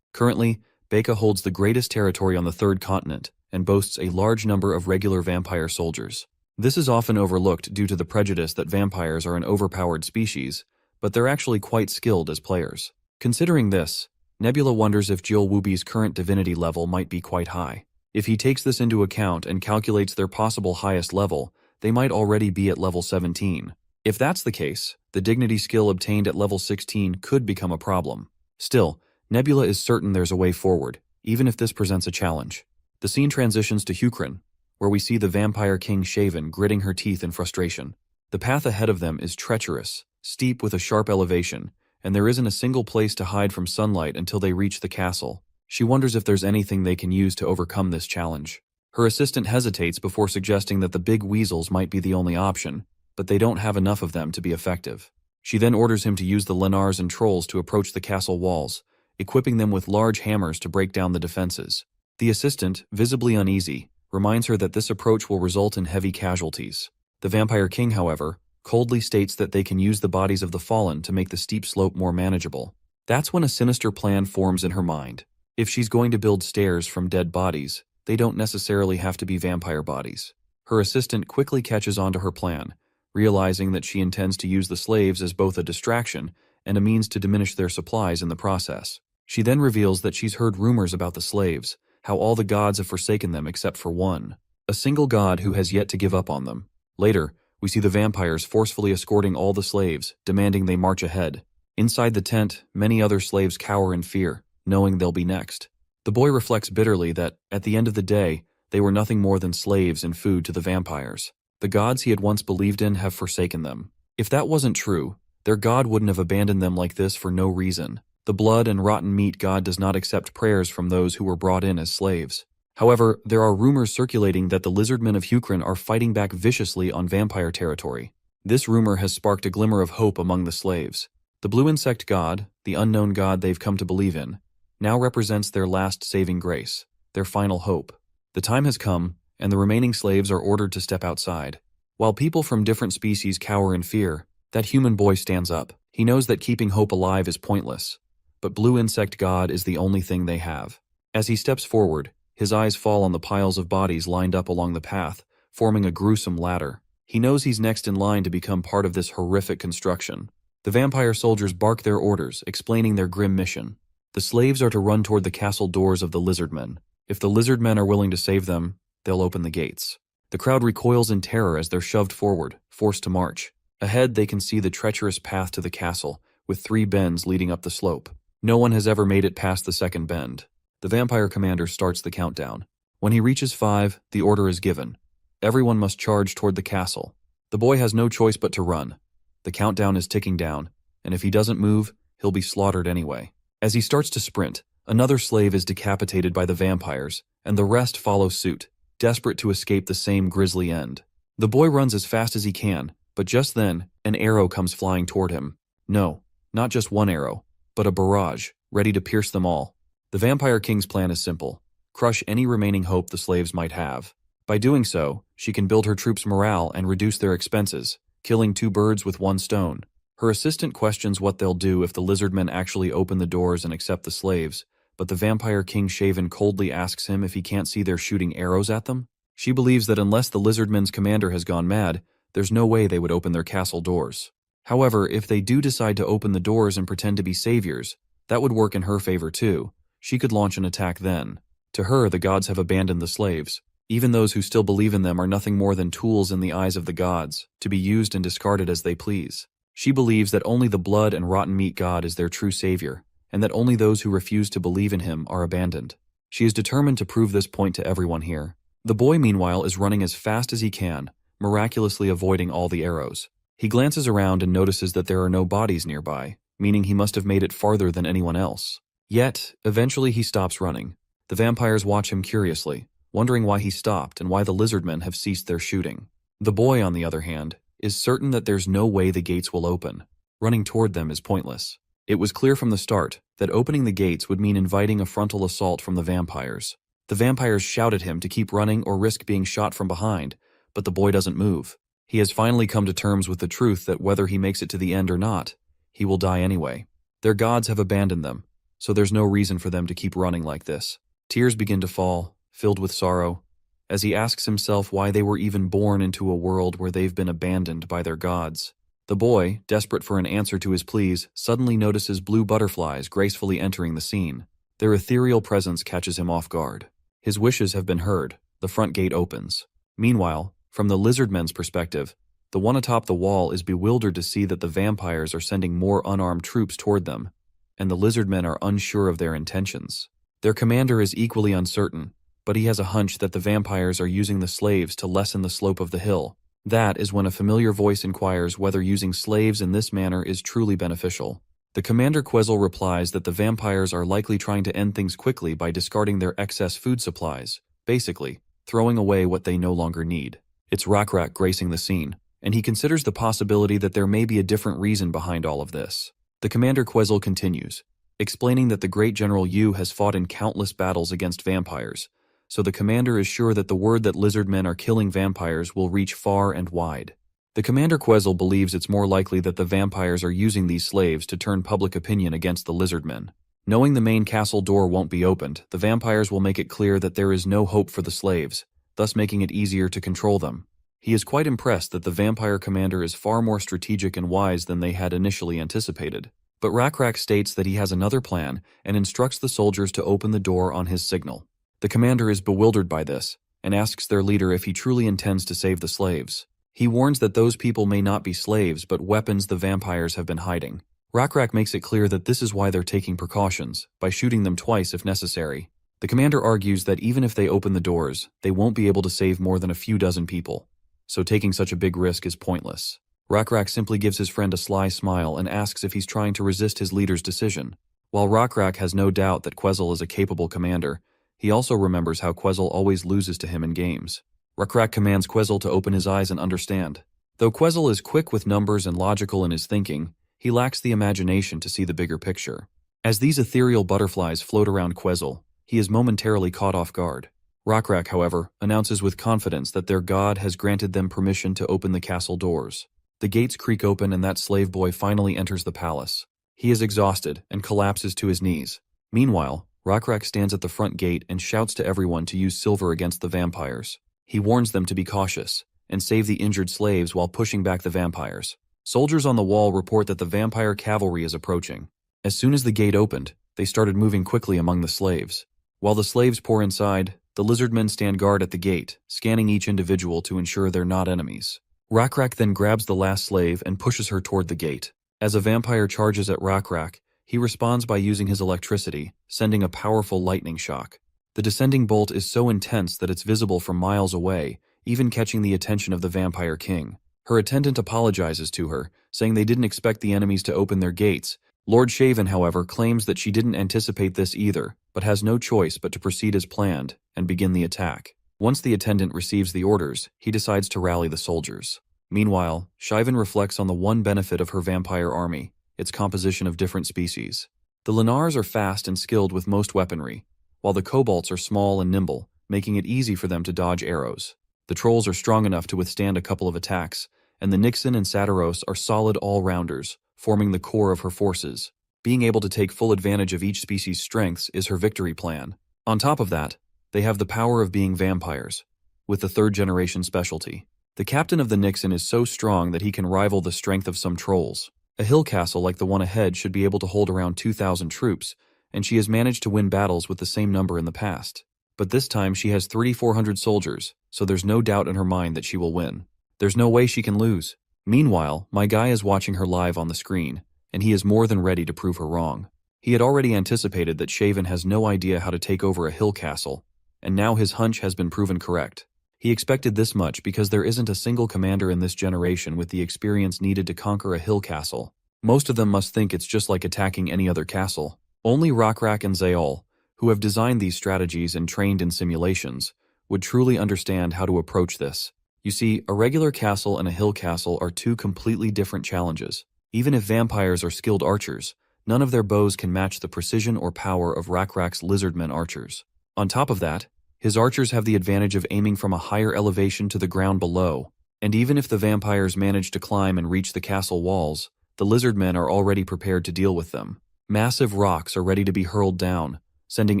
Speaker 1: Currently, Becca holds the greatest territory on the third continent and boasts a large number of regular vampire soldiers. This is often overlooked due to the prejudice that vampires are an overpowered species, but they're actually quite skilled as players. Considering this, Nebula wonders if Jiao Wubi's current divinity level might be quite high. If he takes this into account and calculates their possible highest level, they might already be at level 17. If that's the case, the dignity skill obtained at level 16 could become a problem. Still, Nebula is certain there's a way forward, even if this presents a challenge. The scene transitions to Hukrin, where we see the vampire king Shaven gritting her teeth in frustration. The path ahead of them is treacherous, steep with a sharp elevation, and there isn't a single place to hide from sunlight until they reach the castle. She wonders if there's anything they can use to overcome this challenge. Her assistant hesitates before suggesting that the big weasels might be the only option, but they don't have enough of them to be effective. She then orders him to use the Lenars and trolls to approach the castle walls, equipping them with large hammers to break down the defenses. The assistant, visibly uneasy, reminds her that this approach will result in heavy casualties. The Vampire King, however, coldly states that they can use the bodies of the fallen to make the steep slope more manageable. That's when a sinister plan forms in her mind. If she's going to build stairs from dead bodies, they don't necessarily have to be vampire bodies. Her assistant quickly catches on to her plan, realizing that she intends to use the slaves as both a distraction and a means to diminish their supplies in the process. She then reveals that she's heard rumors about the slaves, how all the gods have forsaken them except for one, a single god who has yet to give up on them. Later, we see the vampires forcefully escorting all the slaves, demanding they march ahead. Inside the tent, many other slaves cower in fear, knowing they'll be next. The boy reflects bitterly that, at the end of the day, they were nothing more than slaves and food to the vampires. The gods he had once believed in have forsaken them. If that wasn't true, their god wouldn't have abandoned them like this for no reason. The blood and rotten meat god does not accept prayers from those who were brought in as slaves. However, there are rumors circulating that the Lizardmen of Hukrin are fighting back viciously on vampire territory. This rumor has sparked a glimmer of hope among the slaves. The blue insect god, the unknown god they've come to believe in, now represents their last saving grace, their final hope. The time has come, and the remaining slaves are ordered to step outside. While people from different species cower in fear, that human boy stands up. He knows that keeping hope alive is pointless, but Blue Insect God is the only thing they have. As he steps forward, his eyes fall on the piles of bodies lined up along the path, forming a gruesome ladder. He knows he's next in line to become part of this horrific construction. The vampire soldiers bark their orders, explaining their grim mission. The slaves are to run toward the castle doors of the Lizardmen. If the Lizardmen are willing to save them, they'll open the gates. The crowd recoils in terror as they're shoved forward, forced to march. Ahead, they can see the treacherous path to the castle, with 3 bends leading up the slope. No one has ever made it past the second bend. The vampire commander starts the countdown. When he reaches 5, the order is given. Everyone must charge toward the castle. The boy has no choice but to run. The countdown is ticking down, and if he doesn't move, he'll be slaughtered anyway. As he starts to sprint, another slave is decapitated by the vampires, and the rest follow suit, desperate to escape the same grisly end. The boy runs as fast as he can, but just then, an arrow comes flying toward him. No, not just one arrow, but a barrage, ready to pierce them all. The Vampire King's plan is simple: crush any remaining hope the slaves might have. By doing so, she can build her troops' morale and reduce their expenses, killing 2 birds with 1 stone. Her assistant questions what they'll do if the Lizardmen actually open the doors and accept the slaves, but the Vampire King Shaven coldly asks him if he can't see they're shooting arrows at them. She believes that unless the Lizardmen's commander has gone mad, there's no way they would open their castle doors. However, if they do decide to open the doors and pretend to be saviors, that would work in her favor too. She could launch an attack then. To her, the gods have abandoned the slaves. Even those who still believe in them are nothing more than tools in the eyes of the gods, to be used and discarded as they please. She believes that only the blood and rotten meat god is their true savior, and that only those who refuse to believe in him are abandoned. She is determined to prove this point to everyone here. The boy, meanwhile, is running as fast as he can, miraculously avoiding all the arrows. He glances around and notices that there are no bodies nearby, meaning he must have made it farther than anyone else. Yet, eventually he stops running. The vampires watch him curiously, wondering why he stopped and why the Lizardmen have ceased their shooting. The boy, on the other hand, is certain that there's no way the gates will open. Running toward them is pointless. It was clear from the start that opening the gates would mean inviting a frontal assault from the vampires. The vampires shout at him to keep running or risk being shot from behind, but the boy doesn't move. He has finally come to terms with the truth that whether he makes it to the end or not, he will die anyway. Their gods have abandoned them, so there's no reason for them to keep running like this. Tears begin to fall, filled with sorrow, as he asks himself why they were even born into a world where they've been abandoned by their gods. The boy, desperate for an answer to his pleas, suddenly notices blue butterflies gracefully entering the scene. Their ethereal presence catches him off guard. His wishes have been heard. The front gate opens. Meanwhile, from the Lizardmen's perspective, the one atop the wall is bewildered to see that the vampires are sending more unarmed troops toward them, and the Lizardmen are unsure of their intentions. Their commander is equally uncertain, but he has a hunch that the vampires are using the slaves to lessen the slope of the hill. That is when a familiar voice inquires whether using slaves in this manner is truly beneficial. The commander Quetzal replies that the vampires are likely trying to end things quickly by discarding their excess food supplies, basically, throwing away what they no longer need. It's Rakrak gracing the scene, and he considers the possibility that there may be a different reason behind all of this. The commander Quetzal continues, explaining that the great General Yu has fought in countless battles against vampires, so the commander is sure that the word that Lizardmen are killing vampires will reach far and wide. The commander Quetzal believes it's more likely that the vampires are using these slaves to turn public opinion against the Lizardmen. Knowing the main castle door won't be opened, the vampires will make it clear that there is no hope for the slaves, thus making it easier to control them. He is quite impressed that the vampire commander is far more strategic and wise than they had initially anticipated. But Rakrak states that he has another plan and instructs the soldiers to open the door on his signal. The commander is bewildered by this and asks their leader if he truly intends to save the slaves. He warns that those people may not be slaves but weapons the vampires have been hiding. Rakrak makes it clear that this is why they're taking precautions, by shooting them twice if necessary. The commander argues that even if they open the doors, they won't be able to save more than a few dozen people, so taking such a big risk is pointless. Rakrak simply gives his friend a sly smile and asks if he's trying to resist his leader's decision. While Rakrak has no doubt that Quetzal is a capable commander, he also remembers how Quetzal always loses to him in games. Rakrak commands Quetzal to open his eyes and understand. Though Quetzal is quick with numbers and logical in his thinking, he lacks the imagination to see the bigger picture. As these ethereal butterflies float around Quetzal, he is momentarily caught off guard. Rakrak, however, announces with confidence that their god has granted them permission to open the castle doors. The gates creak open and that slave boy finally enters the palace. He is exhausted and collapses to his knees. Meanwhile, Rakrak stands at the front gate and shouts to everyone to use silver against the vampires. He warns them to be cautious and save the injured slaves while pushing back the vampires. Soldiers on the wall report that the vampire cavalry is approaching. As soon as the gate opened, they started moving quickly among the slaves. While the slaves pour inside, the Lizardmen stand guard at the gate, scanning each individual to ensure they're not enemies. Rakrak then grabs the last slave and pushes her toward the gate. As a vampire charges at Rakrak, he responds by using his electricity, sending a powerful lightning shock. The descending bolt is so intense that it's visible from miles away, even catching the attention of the Vampire King. Her attendant apologizes to her, saying they didn't expect the enemies to open their gates. Lord Shaven, however, claims that she didn't anticipate this either, but has no choice but to proceed as planned and begin the attack. Once the attendant receives the orders, he decides to rally the soldiers. Meanwhile, Shivan reflects on the one benefit of her vampire army, its composition of different species. The Lenars are fast and skilled with most weaponry, while the Kobolds are small and nimble, making it easy for them to dodge arrows. The Trolls are strong enough to withstand a couple of attacks, and the Nixon and Satiros are solid all-rounders, forming the core of her forces. Being able to take full advantage of each species' strengths is her victory plan. On top of that, they have the power of being vampires, with the third-generation specialty. The captain of the Nixon is so strong that he can rival the strength of some trolls. A hill castle like the one ahead should be able to hold around 2,000 troops, and she has managed to win battles with the same number in the past. But this time she has 3,400 soldiers, so there's no doubt in her mind that she will win. There's no way she can lose. Meanwhile, my guy is watching her live on the screen, and he is more than ready to prove her wrong. He had already anticipated that Shaven has no idea how to take over a hill castle, and now his hunch has been proven correct. He expected this much because there isn't a single commander in this generation with the experience needed to conquer a hill castle. Most of them must think it's just like attacking any other castle. Only Rockrak and Zaol, who have designed these strategies and trained in simulations, would truly understand how to approach this. You see, a regular castle and a hill castle are two completely different challenges. Even if vampires are skilled archers, none of their bows can match the precision or power of Rakrak's Lizardmen archers. On top of that, his archers have the advantage of aiming from a higher elevation to the ground below, and even if the vampires manage to climb and reach the castle walls, the Lizardmen are already prepared to deal with them. Massive rocks are ready to be hurled down, sending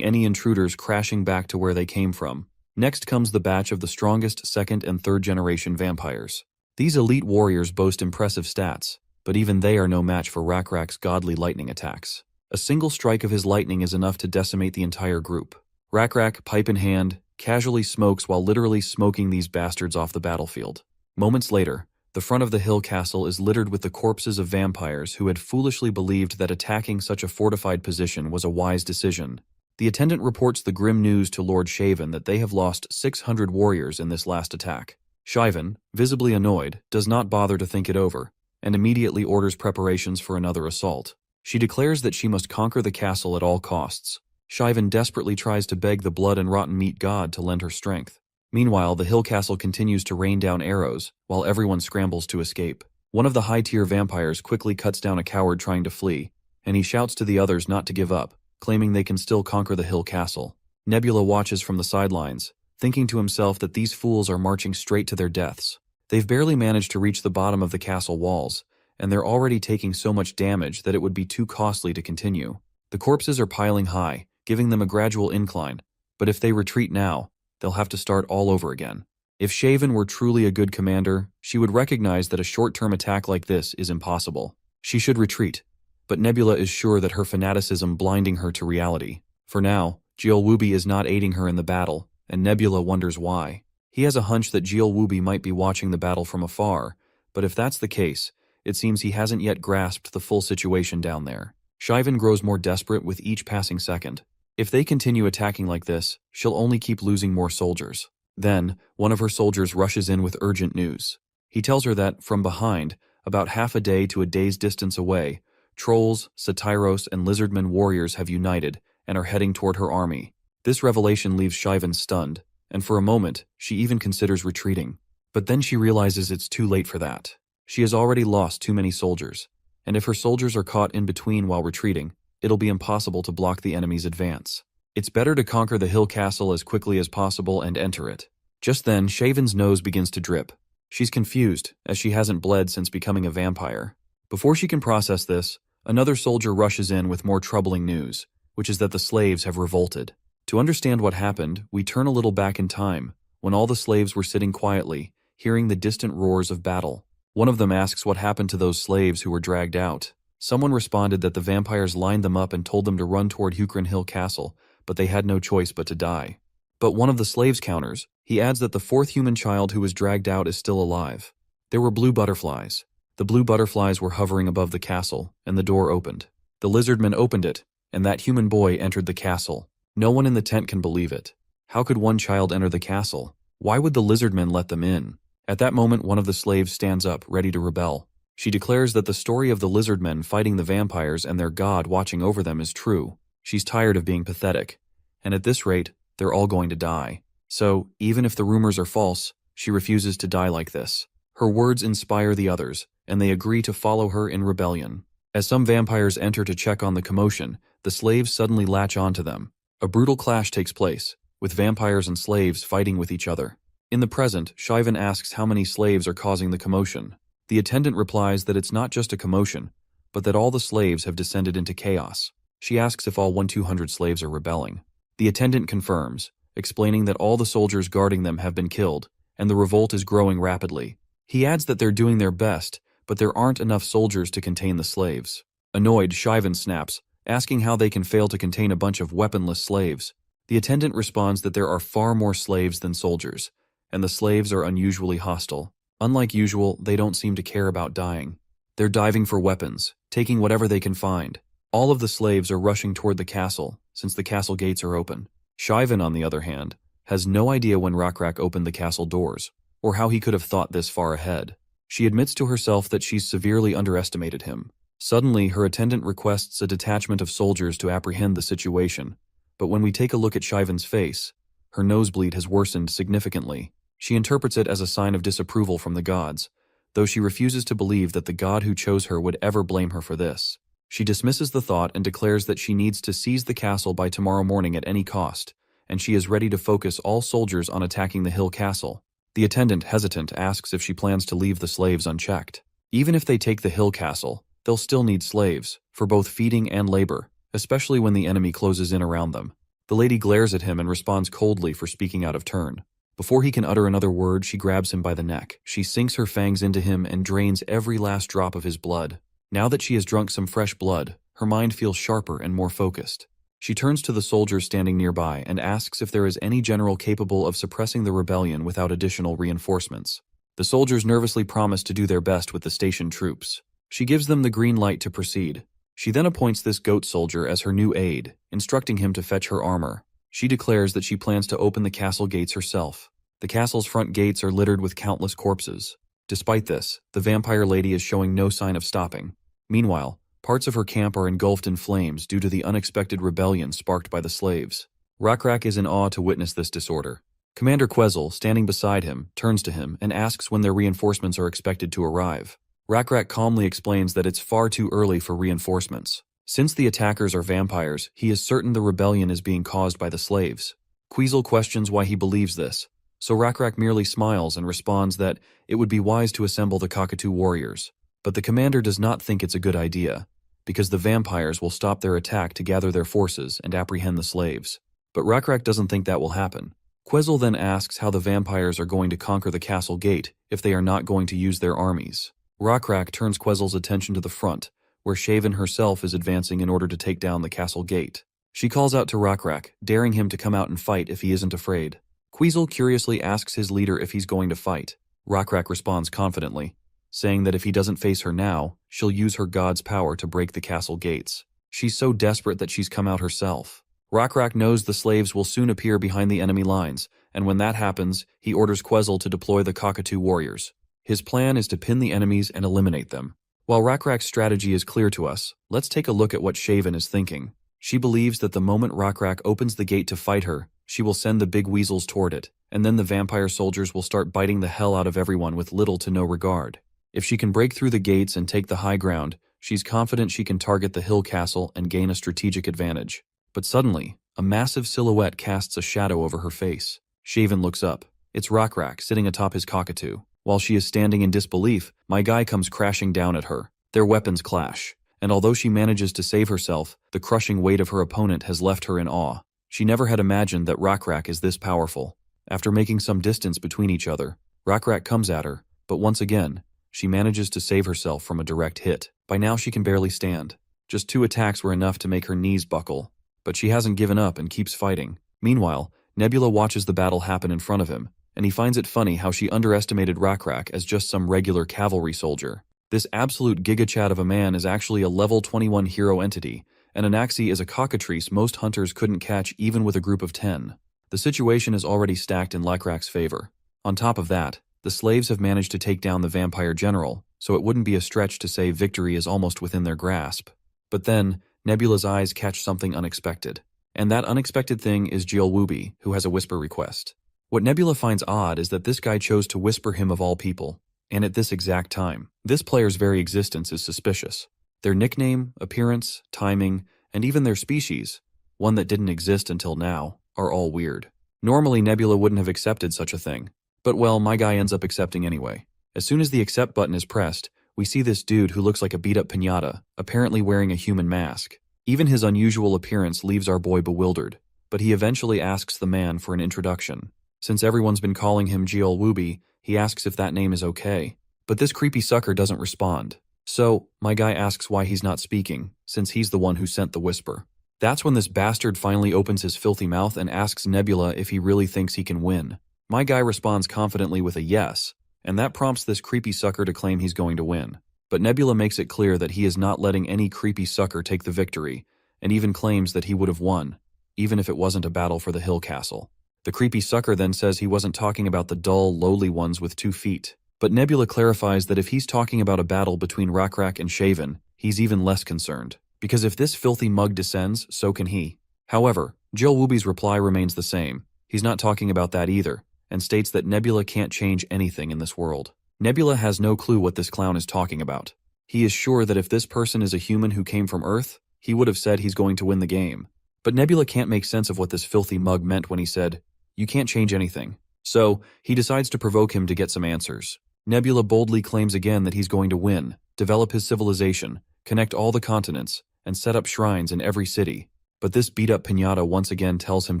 Speaker 1: any intruders crashing back to where they came from. Next comes the batch of the strongest second and third generation vampires. These elite warriors boast impressive stats, but even they are no match for Rakrak's godly lightning attacks. A single strike of his lightning is enough to decimate the entire group. Rakrak, pipe in hand, casually smokes while literally smoking these bastards off the battlefield. Moments later, the front of the hill castle is littered with the corpses of vampires who had foolishly believed that attacking such a fortified position was a wise decision. The attendant reports the grim news to Lord Shaven that they have lost 600 warriors in this last attack. Shaven, visibly annoyed, does not bother to think it over, and immediately orders preparations for another assault. She declares that she must conquer the castle at all costs. Shaven desperately tries to beg the blood and rotten meat god to lend her strength. Meanwhile, the hill castle continues to rain down arrows, while everyone scrambles to escape. One of the high-tier vampires quickly cuts down a coward trying to flee, and he shouts to the others not to give up, claiming they can still conquer the hill castle. Nebula watches from the sidelines, thinking to himself that these fools are marching straight to their deaths. They've barely managed to reach the bottom of the castle walls, and they're already taking so much damage that it would be too costly to continue. The corpses are piling high, giving them a gradual incline, but if they retreat now, they'll have to start all over again. If Shaven were truly a good commander, she would recognize that a short-term attack like this is impossible. She should retreat, but Nebula is sure that her fanaticism blinding her to reality. For now, Jeolwubi is not aiding her in the battle, and Nebula wonders why. He has a hunch that Jeolwubi might be watching the battle from afar, but if that's the case, it seems he hasn't yet grasped the full situation down there. Shivan grows more desperate with each passing second. If they continue attacking like this, she'll only keep losing more soldiers. Then, one of her soldiers rushes in with urgent news. He tells her that, from behind, about half a day to a day's distance away, trolls, Satyros, and Lizardmen warriors have united and are heading toward her army. This revelation leaves Shivan stunned, and for a moment, she even considers retreating. But then she realizes it's too late for that. She has already lost too many soldiers, and if her soldiers are caught in between while retreating, it'll be impossible to block the enemy's advance. It's better to conquer the hill castle as quickly as possible and enter it. Just then, Shaven's nose begins to drip. She's confused, as she hasn't bled since becoming a vampire. Before she can process this, another soldier rushes in with more troubling news, which is that the slaves have revolted. To understand what happened, we turn a little back in time, when all the slaves were sitting quietly, hearing the distant roars of battle. One of them asks what happened to those slaves who were dragged out. Someone responded that the vampires lined them up and told them to run toward Hukrin Hill Castle, but they had no choice but to die. But one of the slaves counters. He adds that the fourth human child who was dragged out is still alive. There were blue butterflies. The blue butterflies were hovering above the castle, and the door opened. The Lizardmen opened it, and that human boy entered the castle. No one in the tent can believe it. How could one child enter the castle? Why would the Lizardmen let them in? At that moment, one of the slaves stands up, ready to rebel. She declares that the story of the Lizardmen fighting the vampires and their god watching over them is true. She's tired of being pathetic. And at this rate, they're all going to die. So, even if the rumors are false, she refuses to die like this. Her words inspire the others, and they agree to follow her in rebellion. As some vampires enter to check on the commotion, the slaves suddenly latch onto them. A brutal clash takes place, with vampires and slaves fighting with each other. In the present, Shivan asks how many slaves are causing the commotion. The attendant replies that it's not just a commotion, but that all the slaves have descended into chaos. She asks if all 1,200 slaves are rebelling. The attendant confirms, explaining that all the soldiers guarding them have been killed, and the revolt is growing rapidly. He adds that they're doing their best, but there aren't enough soldiers to contain the slaves. Annoyed, Shivan snaps, asking how they can fail to contain a bunch of weaponless slaves. The attendant responds that there are far more slaves than soldiers, and the slaves are unusually hostile. Unlike usual, they don't seem to care about dying. They're diving for weapons, taking whatever they can find. All of the slaves are rushing toward the castle, since the castle gates are open. Shivan, on the other hand, has no idea when Rakrak opened the castle doors, or how he could have thought this far ahead. She admits to herself that she's severely underestimated him. Suddenly, her attendant requests a detachment of soldiers to apprehend the situation, but when we take a look at Shivan's face, her nosebleed has worsened significantly. She interprets it as a sign of disapproval from the gods, though she refuses to believe that the god who chose her would ever blame her for this. She dismisses the thought and declares that she needs to seize the castle by tomorrow morning at any cost, and she is ready to focus all soldiers on attacking the hill castle. The attendant, hesitant, asks if she plans to leave the slaves unchecked. Even if they take the hill castle, they'll still need slaves, for both feeding and labor, especially when the enemy closes in around them. The lady glares at him and responds coldly for speaking out of turn. Before he can utter another word, she grabs him by the neck. She sinks her fangs into him and drains every last drop of his blood. Now that she has drunk some fresh blood, her mind feels sharper and more focused. She turns to the soldiers standing nearby and asks if there is any general capable of suppressing the rebellion without additional reinforcements. The soldiers nervously promise to do their best with the station troops. She gives them the green light to proceed. She then appoints this goat soldier as her new aide, instructing him to fetch her armor. She declares that she plans to open the castle gates herself. The castle's front gates are littered with countless corpses. Despite this, the vampire lady is showing no sign of stopping. Meanwhile, parts of her camp are engulfed in flames due to the unexpected rebellion sparked by the slaves. Rakrak is in awe to witness this disorder. Commander Quezel, standing beside him, turns to him and asks when their reinforcements are expected to arrive. Rakrak calmly explains that it's far too early for reinforcements. Since the attackers are vampires, he is certain the rebellion is being caused by the slaves. Quezel questions why he believes this, so Rakrak merely smiles and responds that it would be wise to assemble the cockatoo warriors. But the commander does not think it's a good idea, because the vampires will stop their attack to gather their forces and apprehend the slaves. But Rakrak doesn't think that will happen. Quezel then asks how the vampires are going to conquer the castle gate if they are not going to use their armies. Rakrak turns Quezel's attention to the front, where Shaven herself is advancing in order to take down the castle gate. She calls out to Rakrak, daring him to come out and fight if he isn't afraid. Quezel curiously asks his leader if he's going to fight. Rakrak responds confidently, saying that if he doesn't face her now, she'll use her god's power to break the castle gates. She's so desperate that she's come out herself. Rakrak knows the slaves will soon appear behind the enemy lines, and when that happens, he orders Quezel to deploy the cockatoo warriors. His plan is to pin the enemies and eliminate them. While Rakrak's strategy is clear to us, let's take a look at what Shaven is thinking. She believes that the moment Rakrak opens the gate to fight her, she will send the big weasels toward it, and then the vampire soldiers will start biting the hell out of everyone with little to no regard. If she can break through the gates and take the high ground, she's confident she can target the hill castle and gain a strategic advantage. But suddenly, a massive silhouette casts a shadow over her face. Shaven looks up. It's Rakrak sitting atop his cockatoo. While she is standing in disbelief, my guy comes crashing down at her. Their weapons clash, and although she manages to save herself, the crushing weight of her opponent has left her in awe. She never had imagined that Rakrak is this powerful. After making some distance between each other, Rakrak comes at her, but once again, she manages to save herself from a direct hit. By now she can barely stand. Just 2 attacks were enough to make her knees buckle. But she hasn't given up and keeps fighting. Meanwhile, Nebula watches the battle happen in front of him, and he finds it funny how she underestimated Rakrak as just some regular cavalry soldier. This absolute gigachad of a man is actually a level 21 hero entity, and Anaxi is a cockatrice most hunters couldn't catch even with a group of 10. The situation is already stacked in Lacrak's favor. On top of that, the slaves have managed to take down the vampire general, so it wouldn't be a stretch to say victory is almost within their grasp. But then, Nebula's eyes catch something unexpected. And that unexpected thing is Jielwubi, who has a whisper request. What Nebula finds odd is that this guy chose to whisper him of all people, and at this exact time. This player's very existence is suspicious. Their nickname, appearance, timing, and even their species, one that didn't exist until now, are all weird. Normally Nebula wouldn't have accepted such a thing, but well, my guy ends up accepting anyway. As soon as the accept button is pressed, we see this dude who looks like a beat-up piñata, apparently wearing a human mask. Even his unusual appearance leaves our boy bewildered, but he eventually asks the man for an introduction. Since everyone's been calling him Jielwubi, he asks if that name is okay. But this creepy sucker doesn't respond. So, my guy asks why he's not speaking, since he's the one who sent the whisper. That's when this bastard finally opens his filthy mouth and asks Nebula if he really thinks he can win. My guy responds confidently with a yes, and that prompts this creepy sucker to claim he's going to win. But Nebula makes it clear that he is not letting any creepy sucker take the victory, and even claims that he would have won, even if it wasn't a battle for the hill castle. The creepy sucker then says he wasn't talking about the dull, lowly ones with 2 feet. But Nebula clarifies that if he's talking about a battle between Rakrak and Shaven, he's even less concerned. Because if this filthy mug descends, so can he. However, Jielwubi's reply remains the same. He's not talking about that either, and states that Nebula can't change anything in this world. Nebula has no clue what this clown is talking about. He is sure that if this person is a human who came from Earth, he would have said he's going to win the game. But Nebula can't make sense of what this filthy mug meant when he said, "You can't change anything." So, he decides to provoke him to get some answers. Nebula boldly claims again that he's going to win, develop his civilization, connect all the continents, and set up shrines in every city. But this beat-up piñata once again tells him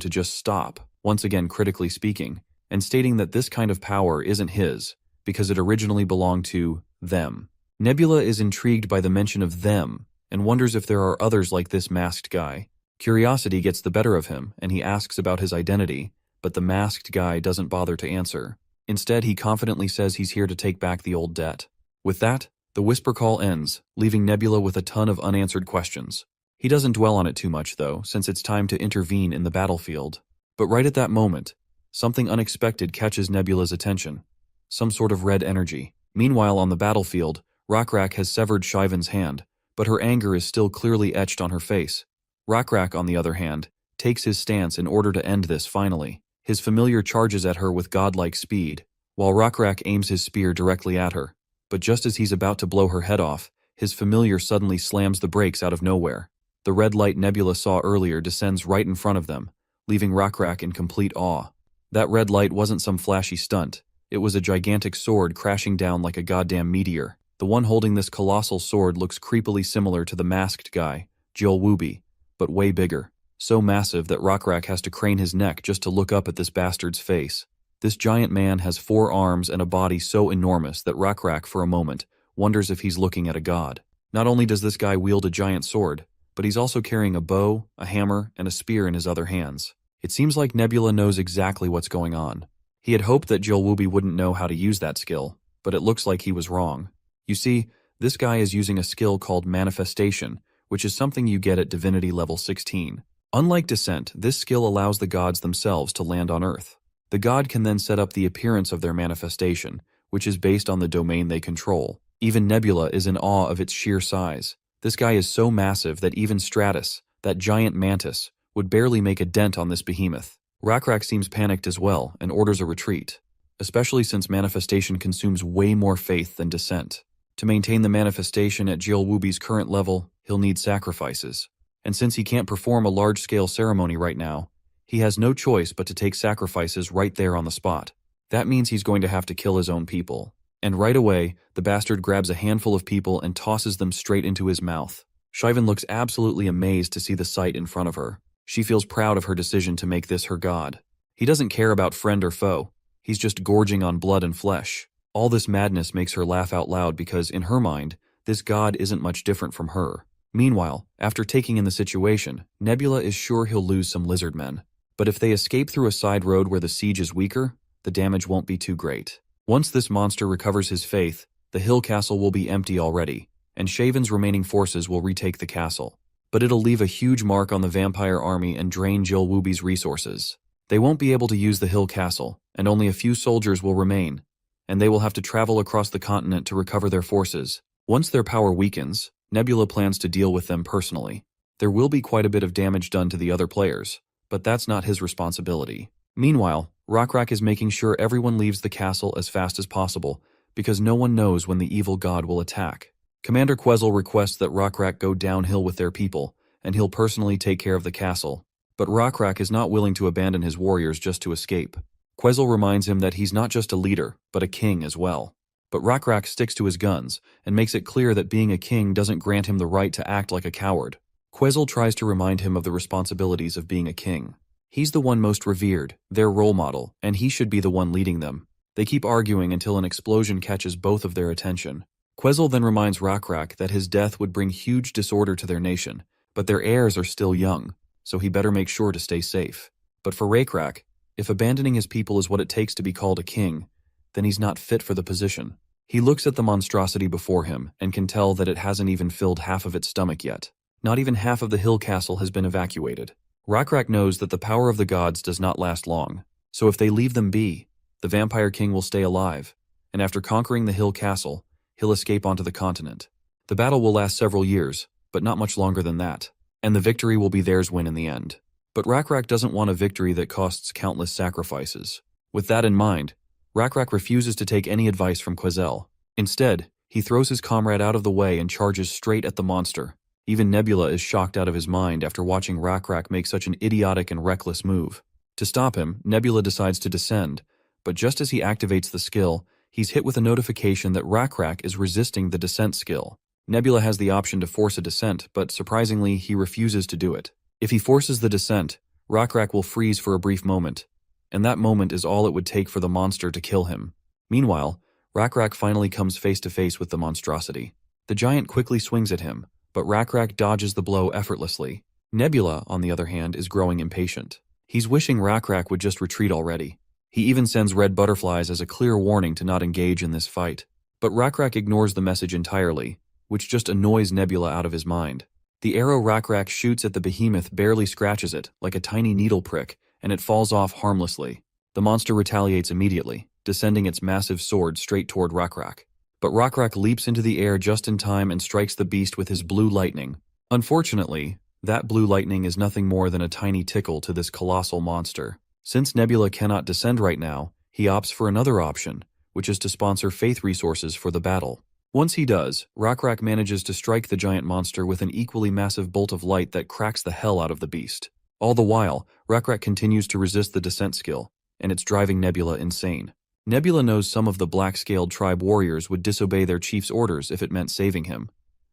Speaker 1: to just stop, once again critically speaking, and stating that this kind of power isn't his, because it originally belonged to them. Nebula is intrigued by the mention of them, and wonders if there are others like this masked guy. Curiosity gets the better of him, and he asks about his identity, but the masked guy doesn't bother to answer. Instead, he confidently says he's here to take back the old debt. With that, the whisper call ends, leaving Nebula with a ton of unanswered questions. He doesn't dwell on it too much, though, since it's time to intervene in the battlefield. But right at that moment, something unexpected catches Nebula's attention. Some sort of red energy. Meanwhile, on the battlefield, Rakrak has severed Shivan's hand, but her anger is still clearly etched on her face. Rakrak, on the other hand, takes his stance in order to end this finally. His familiar charges at her with godlike speed, while Rakrak aims his spear directly at her. But just as he's about to blow her head off, his familiar suddenly slams the brakes out of nowhere. The red light Nebula saw earlier descends right in front of them, leaving Rakrak in complete awe. That red light wasn't some flashy stunt. It was a gigantic sword crashing down like a goddamn meteor. The one holding this colossal sword looks creepily similar to the masked guy, Jielwubi, but way bigger. So massive that Rakrak has to crane his neck just to look up at this bastard's face. This giant man has 4 arms and a body so enormous that Rakrak, for a moment, wonders if he's looking at a god. Not only does this guy wield a giant sword, but he's also carrying a bow, a hammer, and a spear in his other hands. It seems like Nebula knows exactly what's going on. He had hoped that Jielwubi wouldn't know how to use that skill, but it looks like he was wrong. You see, this guy is using a skill called manifestation, which is something you get at Divinity level 16. Unlike Descent, this skill allows the gods themselves to land on Earth. The god can then set up the appearance of their manifestation, which is based on the domain they control. Even Nebula is in awe of its sheer size. This guy is so massive that even Stratus, that giant mantis, would barely make a dent on this behemoth. Rakrak seems panicked as well and orders a retreat, especially since manifestation consumes way more faith than Descent. To maintain the manifestation at Jielwubi's current level, he'll need sacrifices. And since he can't perform a large-scale ceremony right now, he has no choice but to take sacrifices right there on the spot. That means he's going to have to kill his own people. And right away, the bastard grabs a handful of people and tosses them straight into his mouth. Shivan looks absolutely amazed to see the sight in front of her. She feels proud of her decision to make this her god. He doesn't care about friend or foe. He's just gorging on blood and flesh. All this madness makes her laugh out loud because, in her mind, this god isn't much different from her. Meanwhile, after taking in the situation, Nebula is sure he'll lose some Lizardmen. But if they escape through a side road where the siege is weaker, the damage won't be too great. Once this monster recovers his faith, the hill castle will be empty already, and Shaven's remaining forces will retake the castle. but it'll leave a huge mark on the vampire army and drain Jill Wooby's resources. They won't be able to use the hill castle, and only a few soldiers will remain, and they will have to travel across the continent to recover their forces. Once their power weakens, Nebula plans to deal with them personally. There will be quite a bit of damage done to the other players, but that's not his responsibility. Meanwhile, Rockrak is making sure everyone leaves the castle as fast as possible, because no one knows when the evil god will attack. Commander Quezzle requests that Rockrak go downhill with their people, and he'll personally take care of the castle. But Rockrak is not willing to abandon his warriors just to escape. Quezzle reminds him that he's not just a leader, but a king as well. But Rockrak sticks to his guns, and makes it clear that being a king doesn't grant him the right to act like a coward. Quezzle tries to remind him of the responsibilities of being a king. He's the one most revered, their role model, and he should be the one leading them. They keep arguing until an explosion catches both of their attention. Quezzle then reminds Rockrak that his death would bring huge disorder to their nation, but their heirs are still young, so he better make sure to stay safe. But for Rockrak, if abandoning his people is what it takes to be called a king, then he's not fit for the position. He looks at the monstrosity before him and can tell that it hasn't even filled half of its stomach yet. Not even half of the hill castle has been evacuated. Rockrak knows that the power of the gods does not last long, so if they leave them be, the Vampire King will stay alive, and after conquering the hill castle, he'll escape onto the continent. The battle will last several years, but not much longer than that, and the victory will be theirs win in the end. But Rockrak doesn't want a victory that costs countless sacrifices. With that in mind, Rockrak refuses to take any advice from Quezzle. Instead, he throws his comrade out of the way and charges straight at the monster. Even Nebula is shocked out of his mind after watching Rockrak make such an idiotic and reckless move. To stop him, Nebula decides to descend, but just as he activates the skill, he's hit with a notification that Rockrak is resisting the descent skill. Nebula has the option to force a descent, but surprisingly, he refuses to do it. If he forces the descent, Rockrak will freeze for a brief moment, and that moment is all it would take for the monster to kill him. Meanwhile, Rockrak finally comes face to face with the monstrosity. The giant quickly swings at him, but Rockrak dodges the blow effortlessly. Nebula, on the other hand, is growing impatient. He's wishing Rockrak would just retreat already. He even sends red butterflies as a clear warning to not engage in this fight. But Rockrak ignores the message entirely, which just annoys Nebula out of his mind. The arrow Rockrak shoots at the behemoth barely scratches it, like a tiny needle prick, and it falls off harmlessly. The monster retaliates immediately, descending its massive sword straight toward Rockrak. But Rockrak leaps into the air just in time and strikes the beast with his blue lightning. Unfortunately, that blue lightning is nothing more than a tiny tickle to this colossal monster. Since Nebula cannot descend right now, he opts for another option, which is to sponsor faith resources for the battle. Once he does, Rockrak manages to strike the giant monster with an equally massive bolt of light that cracks the hell out of the beast. All the while, Rockrak continues to resist the descent skill, and it's driving Nebula insane. Nebula knows some of the black-scaled tribe warriors would disobey their chief's orders if it meant saving him,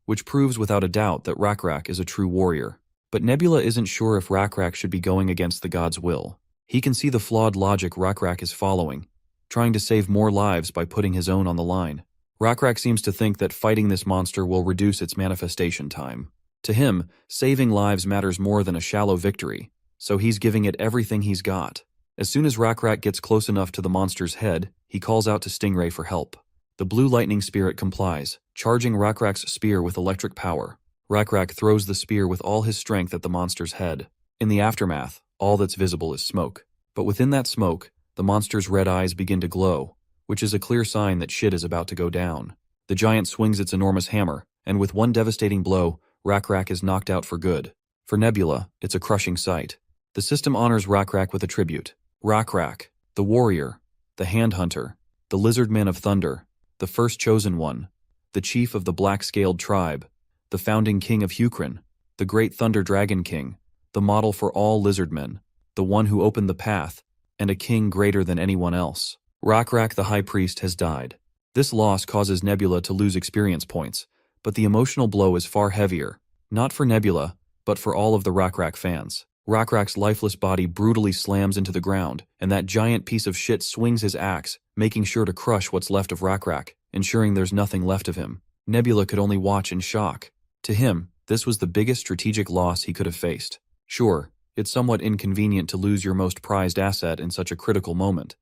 Speaker 1: which proves without a doubt that Rockrak is a true warrior. But Nebula isn't sure if Rockrak should be going against the god's will. He can see the flawed logic Rockrak is following, trying to save more lives by putting his own on the line. Rockrak seems to think that fighting this monster will reduce its manifestation time. To him, saving lives matters more than a shallow victory, so he's giving it everything he's got. As soon as Rockrak gets close enough to the monster's head, he calls out to Stingray for help. The blue lightning spirit complies, charging Rockrak's spear with electric power. Rockrak throws the spear with all his strength at the monster's head. In the aftermath, all that's visible is smoke. But within that smoke, the monster's red eyes begin to glow, which is a clear sign that shit is about to go down. The giant swings its enormous hammer, and with one devastating blow, Rockrak is knocked out for good. For Nebula, it's a crushing sight. The system honors Rockrak with a tribute. Rockrak, the warrior, the hand hunter, the Lizardmen of Thunder, the first chosen one, the chief of the black-scaled tribe, the founding king of Hukrin, the great Thunder Dragon King, the model for all Lizardmen, the one who opened the path, and a king greater than anyone else. Rockrak the High Priest has died. This loss causes Nebula to lose experience points, but the emotional blow is far heavier, not for Nebula, but for all of the Rockrak fans. Rockrak's lifeless body brutally slams into the ground, and that giant piece of shit swings his axe, making sure to crush what's left of Rockrak, ensuring there's nothing left of him. Nebula could only watch in shock. To him, this was the biggest strategic loss he could have faced. Sure, it's somewhat inconvenient to lose your most prized asset in such a critical moment,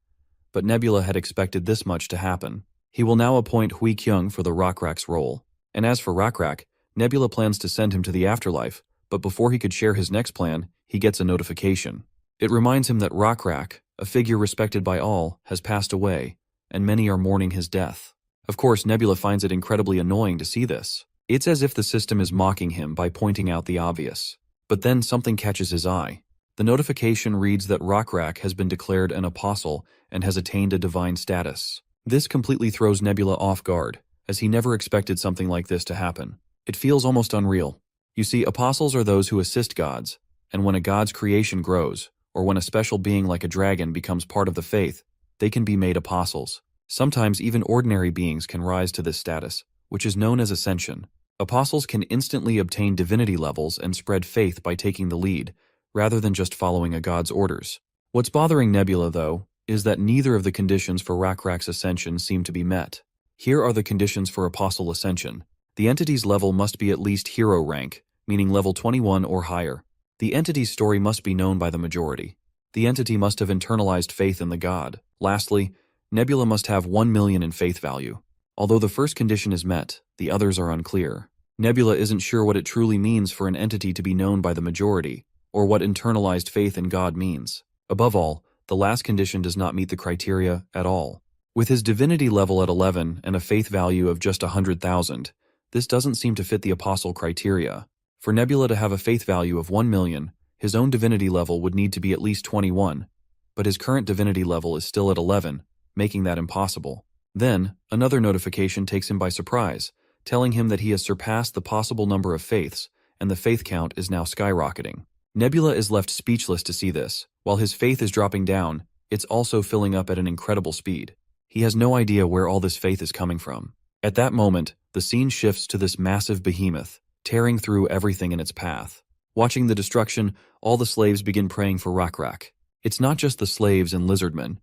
Speaker 1: but Nebula had expected this much to happen. He will now appoint Hui Kyung for the Rockrak's role. And as for Rockrak, Nebula plans to send him to the afterlife, But before he could share his next plan, he gets a notification. It reminds him that Rockrak, a figure respected by all, has passed away, and many are mourning his death. Of course, Nebula finds it incredibly annoying to see this. It's as if the system is mocking him by pointing out the obvious. But then something catches his eye. The notification reads that Rockrak has been declared an apostle and has attained a divine status. This completely throws Nebula off guard, as he never expected something like this to happen. It feels almost unreal. You see, apostles are those who assist gods, and when a god's creation grows, or when a special being like a dragon becomes part of the faith, they can be made apostles. Sometimes even ordinary beings can rise to this status, which is known as ascension. Apostles can instantly obtain divinity levels and spread faith by taking the lead, rather than just following a god's orders. What's bothering Nebula, though, is that neither of the conditions for Rockrak's ascension seem to be met. Here are the conditions for apostle ascension. The entity's level must be at least hero rank, meaning level 21 or higher. The entity's story must be known by the majority. The entity must have internalized faith in the god. Lastly, Nebula must have 1 million in faith value. Although the first condition is met, the others are unclear. Nebula isn't sure what it truly means for an entity to be known by the majority, or what internalized faith in God means. Above all, the last condition does not meet the criteria at all. With his divinity level at 11 and a faith value of just 100,000, this doesn't seem to fit the apostle criteria. For Nebula to have a faith value of 1 million, his own divinity level would need to be at least 21, but his current divinity level is still at 11, making that impossible. Then, another notification takes him by surprise, telling him that he has surpassed the possible number of faiths, and the faith count is now skyrocketing. Nebula is left speechless to see this. While his faith is dropping down, it's also filling up at an incredible speed. He has no idea where all this faith is coming from. At that moment, the scene shifts to this massive behemoth, tearing through everything in its path. Watching the destruction, all the slaves begin praying for Rockrak. It's not just the slaves and lizardmen.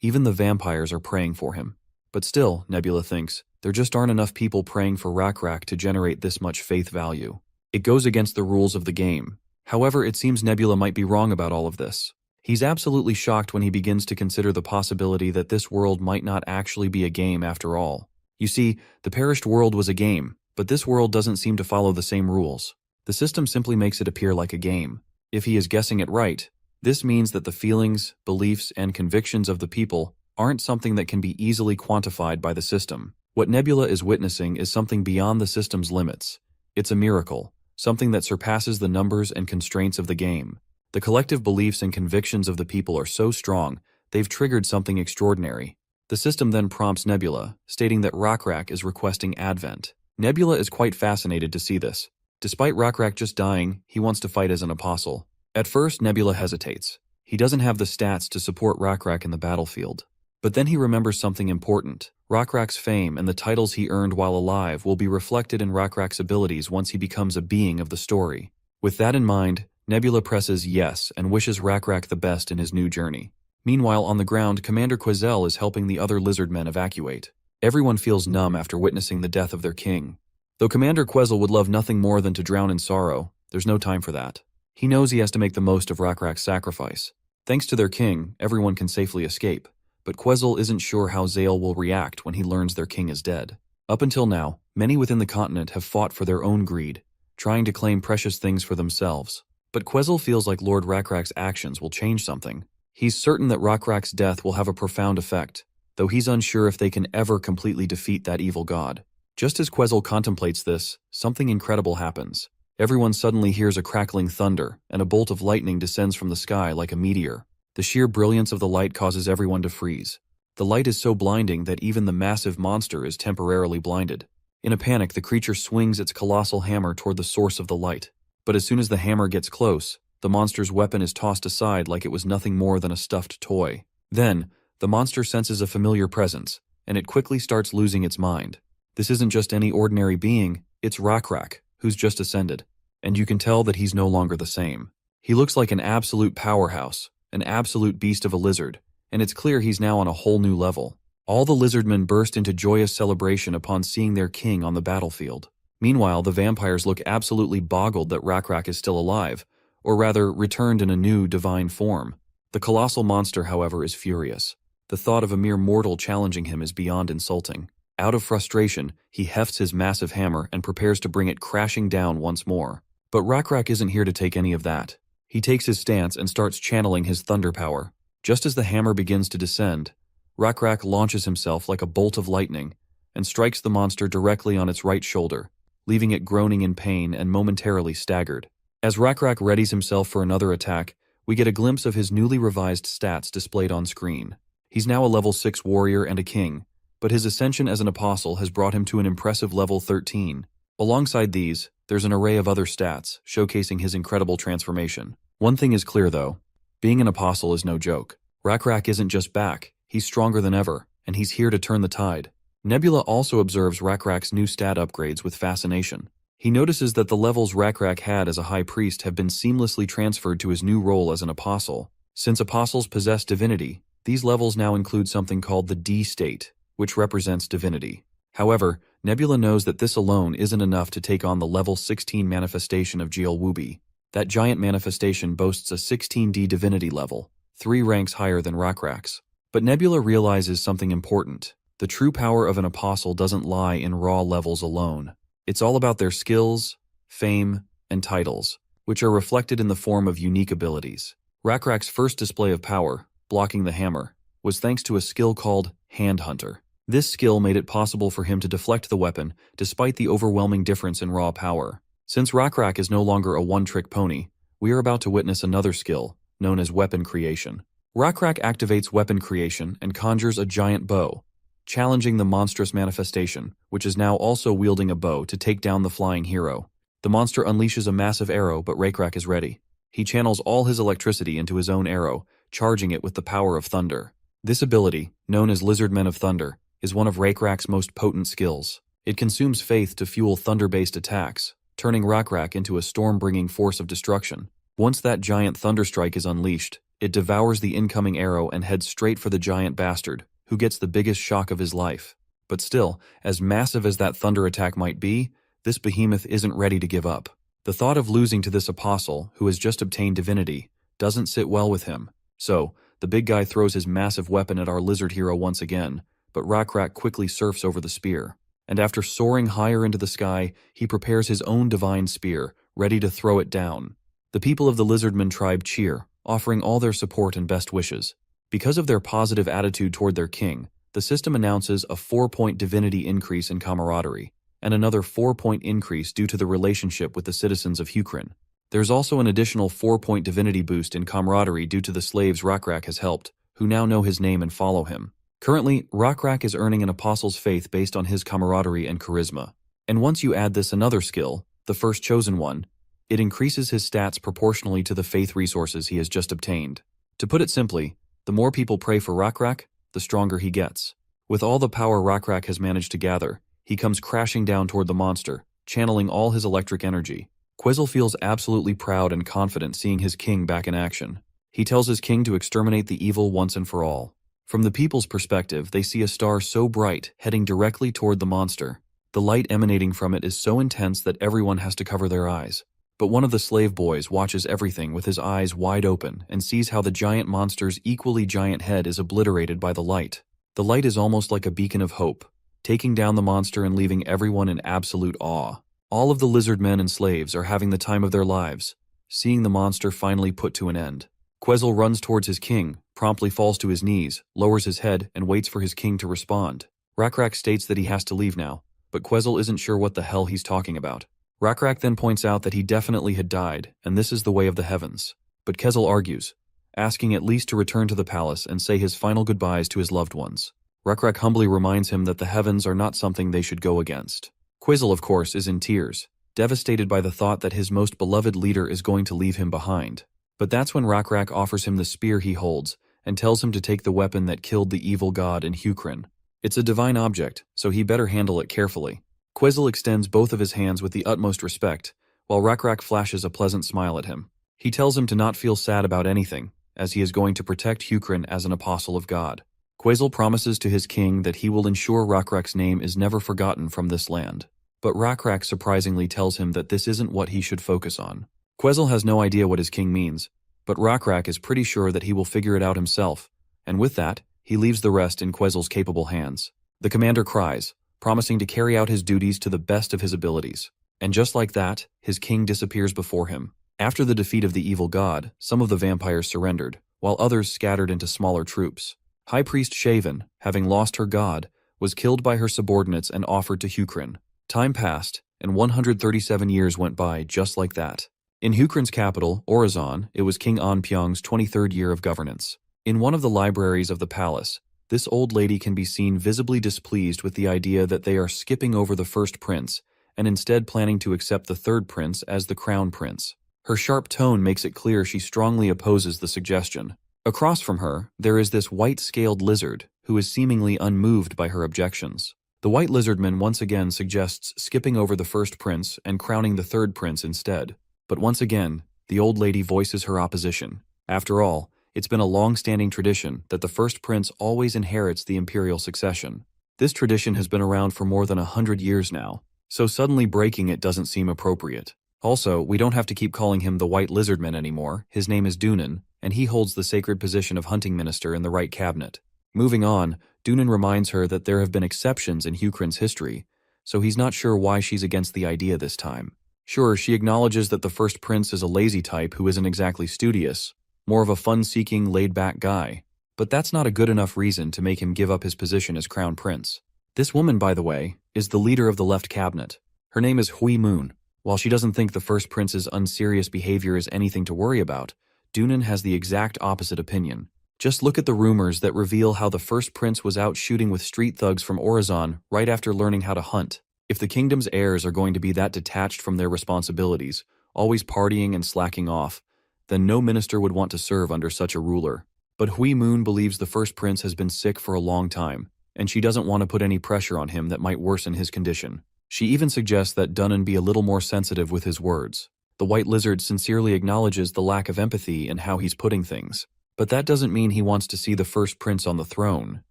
Speaker 1: Even the vampires are praying for him. But still, Nebula thinks, there just aren't enough people praying for Rockrak to generate this much faith value. It goes against the rules of the game. However, it seems Nebula might be wrong about all of this. He's absolutely shocked when he begins to consider the possibility that this world might not actually be a game after all. You see, the perished world was a game, but this world doesn't seem to follow the same rules. The system simply makes it appear like a game. If he is guessing it right, this means that the feelings, beliefs, and convictions of the people aren't something that can be easily quantified by the system. What Nebula is witnessing is something beyond the system's limits. It's a miracle, something that surpasses the numbers and constraints of the game. The collective beliefs and convictions of the people are so strong, they've triggered something extraordinary. The system then prompts Nebula, stating that Rockrak is requesting Advent. Nebula is quite fascinated to see this. Despite Rockrak just dying, he wants to fight as an apostle. At first, Nebula hesitates. He doesn't have the stats to support Rockrak in the battlefield. But then he remembers something important. Rockrak's fame and the titles he earned while alive will be reflected in Rockrak's abilities once he becomes a being of the story. With that in mind, Nebula presses yes and wishes Rockrak the best in his new journey. Meanwhile, on the ground, Commander Quazel is helping the other lizardmen evacuate. Everyone feels numb after witnessing the death of their king. Though Commander Quazel would love nothing more than to drown in sorrow, there's no time for that. He knows he has to make the most of Rockrak's sacrifice. Thanks to their king, everyone can safely escape, but Quazel isn't sure how Zale will react when he learns their king is dead. Up until now, many within the continent have fought for their own greed, trying to claim precious things for themselves. But Quazel feels like Lord Rockrak's actions will change something. He's certain that Rockrak's death will have a profound effect, though he's unsure if they can ever completely defeat that evil god. Just as Quazel contemplates this, something incredible happens. Everyone suddenly hears a crackling thunder, and a bolt of lightning descends from the sky like a meteor. The sheer brilliance of the light causes everyone to freeze. The light is so blinding that even the massive monster is temporarily blinded. In a panic, the creature swings its colossal hammer toward the source of the light. But as soon as the hammer gets close, the monster's weapon is tossed aside like it was nothing more than a stuffed toy. Then, the monster senses a familiar presence, and it quickly starts losing its mind. This isn't just any ordinary being, it's Rockrak, who's just ascended, and you can tell that he's no longer the same. He looks like an absolute powerhouse, an absolute beast of a lizard, and it's clear he's now on a whole new level. All the lizardmen burst into joyous celebration upon seeing their king on the battlefield. Meanwhile, the vampires look absolutely boggled that Rockrak is still alive, or rather, returned in a new divine form. The colossal monster, however, is furious. The thought of a mere mortal challenging him is beyond insulting. Out of frustration, he hefts his massive hammer and prepares to bring it crashing down once more. But Rakrak isn't here to take any of that. He takes his stance and starts channeling his thunder power. Just as the hammer begins to descend, Rakrak launches himself like a bolt of lightning and strikes the monster directly on its right shoulder, leaving it groaning in pain and momentarily staggered. As Rakrak readies himself for another attack, we get a glimpse of his newly revised stats displayed on screen. He's now a level 6 warrior and a king, but his ascension as an apostle has brought him to an impressive level 13. Alongside these, there's an array of other stats, showcasing his incredible transformation. One thing is clear though, being an apostle is no joke. Rakrak isn't just back, he's stronger than ever, and he's here to turn the tide. Nebula also observes Rakrak's new stat upgrades with fascination. He notices that the levels Rakrak had as a high priest have been seamlessly transferred to his new role as an apostle. Since apostles possess divinity, these levels now include something called the D state, which represents divinity. However, Nebula knows that this alone isn't enough to take on the level 16 manifestation of Jielwubi. That giant manifestation boasts a 16D divinity level, 3 ranks higher than Rakrak's. But Nebula realizes something important. The true power of an apostle doesn't lie in raw levels alone. It's all about their skills, fame, and titles, which are reflected in the form of unique abilities. Rakrak's first display of power, blocking the hammer, was thanks to a skill called Hand Hunter. This skill made it possible for him to deflect the weapon despite the overwhelming difference in raw power. Since Rakrak is no longer a one-trick pony, we are about to witness another skill, known as weapon creation. Rakrak activates weapon creation and conjures a giant bow, challenging the monstrous manifestation, which is now also wielding a bow to take down the flying hero. The monster unleashes a massive arrow, but Rakrak is ready. He channels all his electricity into his own arrow, charging it with the power of thunder. This ability, known as Lizardmen of Thunder, is one of Rakrak's most potent skills. It consumes faith to fuel thunder-based attacks, turning Rakrak into a storm-bringing force of destruction. Once that giant thunderstrike is unleashed, it devours the incoming arrow and heads straight for the giant bastard, who gets the biggest shock of his life. But still, as massive as that thunder attack might be, this behemoth isn't ready to give up. The thought of losing to this apostle, who has just obtained divinity, doesn't sit well with him. So, the big guy throws his massive weapon at our lizard hero once again, but Rakrak quickly surfs over the spear. And after soaring higher into the sky, he prepares his own divine spear, ready to throw it down. The people of the Lizardmen tribe cheer, offering all their support and best wishes. Because of their positive attitude toward their king, the system announces a 4-point divinity increase in camaraderie, and another 4-point increase due to the relationship with the citizens of Hukrin. There's also an additional 4-point divinity boost in camaraderie due to the slaves Rakrak has helped, who now know his name and follow him. Currently, Rakrak is earning an apostle's faith based on his camaraderie and charisma. And once you add this another skill, the first chosen one, it increases his stats proportionally to the faith resources he has just obtained. To put it simply, the more people pray for Rakrak, the stronger he gets. With all the power Rakrak has managed to gather, he comes crashing down toward the monster, channeling all his electric energy. Quetzal feels absolutely proud and confident seeing his king back in action. He tells his king to exterminate the evil once and for all. From the people's perspective, they see a star so bright heading directly toward the monster. The light emanating from it is so intense that everyone has to cover their eyes. But one of the slave boys watches everything with his eyes wide open and sees how the giant monster's equally giant head is obliterated by the light. The light is almost like a beacon of hope, taking down the monster and leaving everyone in absolute awe. All of the lizard men and slaves are having the time of their lives, seeing the monster finally put to an end. Quetzal runs towards his king, promptly falls to his knees, lowers his head, and waits for his king to respond. Rakrak states that he has to leave now, but Quetzal isn't sure what the hell he's talking about. Rakrak then points out that he definitely had died, and this is the way of the heavens. But Quetzal argues, asking at least to return to the palace and say his final goodbyes to his loved ones. Rakrak humbly reminds him that the heavens are not something they should go against. Quetzal, of course, is in tears, devastated by the thought that his most beloved leader is going to leave him behind. But that's when Rakrak offers him the spear he holds and tells him to take the weapon that killed the evil god in Hukrin. It's a divine object, so he better handle it carefully. Quetzal extends both of his hands with the utmost respect, while Rakrak flashes a pleasant smile at him. He tells him to not feel sad about anything, as he is going to protect Hukrin as an apostle of God. Quetzal promises to his king that he will ensure Rakrak's name is never forgotten from this land. But Rakrak surprisingly tells him that this isn't what he should focus on. Quetzal has no idea what his king means, but Rakrak is pretty sure that he will figure it out himself, and with that, he leaves the rest in Quetzal's capable hands. The commander cries, promising to carry out his duties to the best of his abilities. And just like that, his king disappears before him. After the defeat of the evil god, some of the vampires surrendered, while others scattered into smaller troops. High Priest Shaven, having lost her god, was killed by her subordinates and offered to Hukrin. Time passed, and 137 years went by just like that. In Hukrin's capital, Orazon, it was King Anpyong's 23rd year of governance. In one of the libraries of the palace, this old lady can be seen visibly displeased with the idea that they are skipping over the first prince and instead planning to accept the third prince as the crown prince. Her sharp tone makes it clear she strongly opposes the suggestion. Across from her, there is this white-scaled lizard who is seemingly unmoved by her objections. The white lizardman once again suggests skipping over the first prince and crowning the third prince instead. But once again, the old lady voices her opposition. After all, it's been a long-standing tradition that the first prince always inherits the imperial succession. This tradition has been around for more than 100 years now, so suddenly breaking it doesn't seem appropriate. Also, we don't have to keep calling him the White Lizardman anymore. His name is Dunan, and he holds the sacred position of hunting minister in the right cabinet. Moving on, Dunan reminds her that there have been exceptions in Hukrin's history, so he's not sure why she's against the idea this time. Sure, she acknowledges that the first prince is a lazy type who isn't exactly studious, more of a fun-seeking, laid-back guy. But that's not a good enough reason to make him give up his position as crown prince. This woman, by the way, is the leader of the left cabinet. Her name is Hui Moon. While she doesn't think the first prince's unserious behavior is anything to worry about, Dunan has the exact opposite opinion. Just look at the rumors that reveal how the first prince was out shooting with street thugs from Orazon right after learning how to hunt. If the kingdom's heirs are going to be that detached from their responsibilities, always partying and slacking off, then no minister would want to serve under such a ruler. But Hui Moon believes the first prince has been sick for a long time, and she doesn't want to put any pressure on him that might worsen his condition. She even suggests that Dunan be a little more sensitive with his words. The white lizard sincerely acknowledges the lack of empathy in how he's putting things. But that doesn't mean he wants to see the first prince on the throne.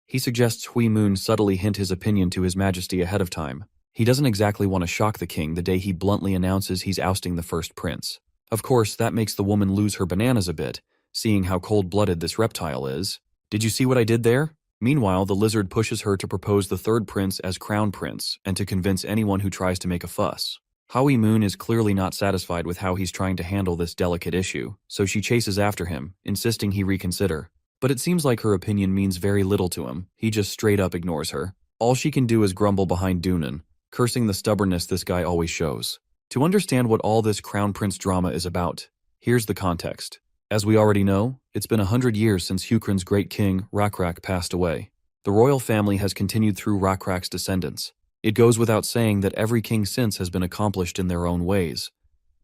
Speaker 1: He suggests Hui Moon subtly hint his opinion to His Majesty ahead of time. He doesn't exactly want to shock the king the day he bluntly announces he's ousting the first prince. Of course, that makes the woman lose her bananas a bit, seeing how cold-blooded this reptile is. Did you see what I did there? Meanwhile, the lizard pushes her to propose the third prince as crown prince and to convince anyone who tries to make a fuss. Hui Moon is clearly not satisfied with how he's trying to handle this delicate issue, so she chases after him, insisting he reconsider. But it seems like her opinion means very little to him. He just straight up ignores her. All she can do is grumble behind Dunan, cursing the stubbornness this guy always shows. To understand what all this crown prince drama is about, here's the context. As we already know, it's been 100 years since Hukrin's great king, Rakrak, passed away. The royal family has continued through Rakrak's descendants. It goes without saying that every king since has been accomplished in their own ways,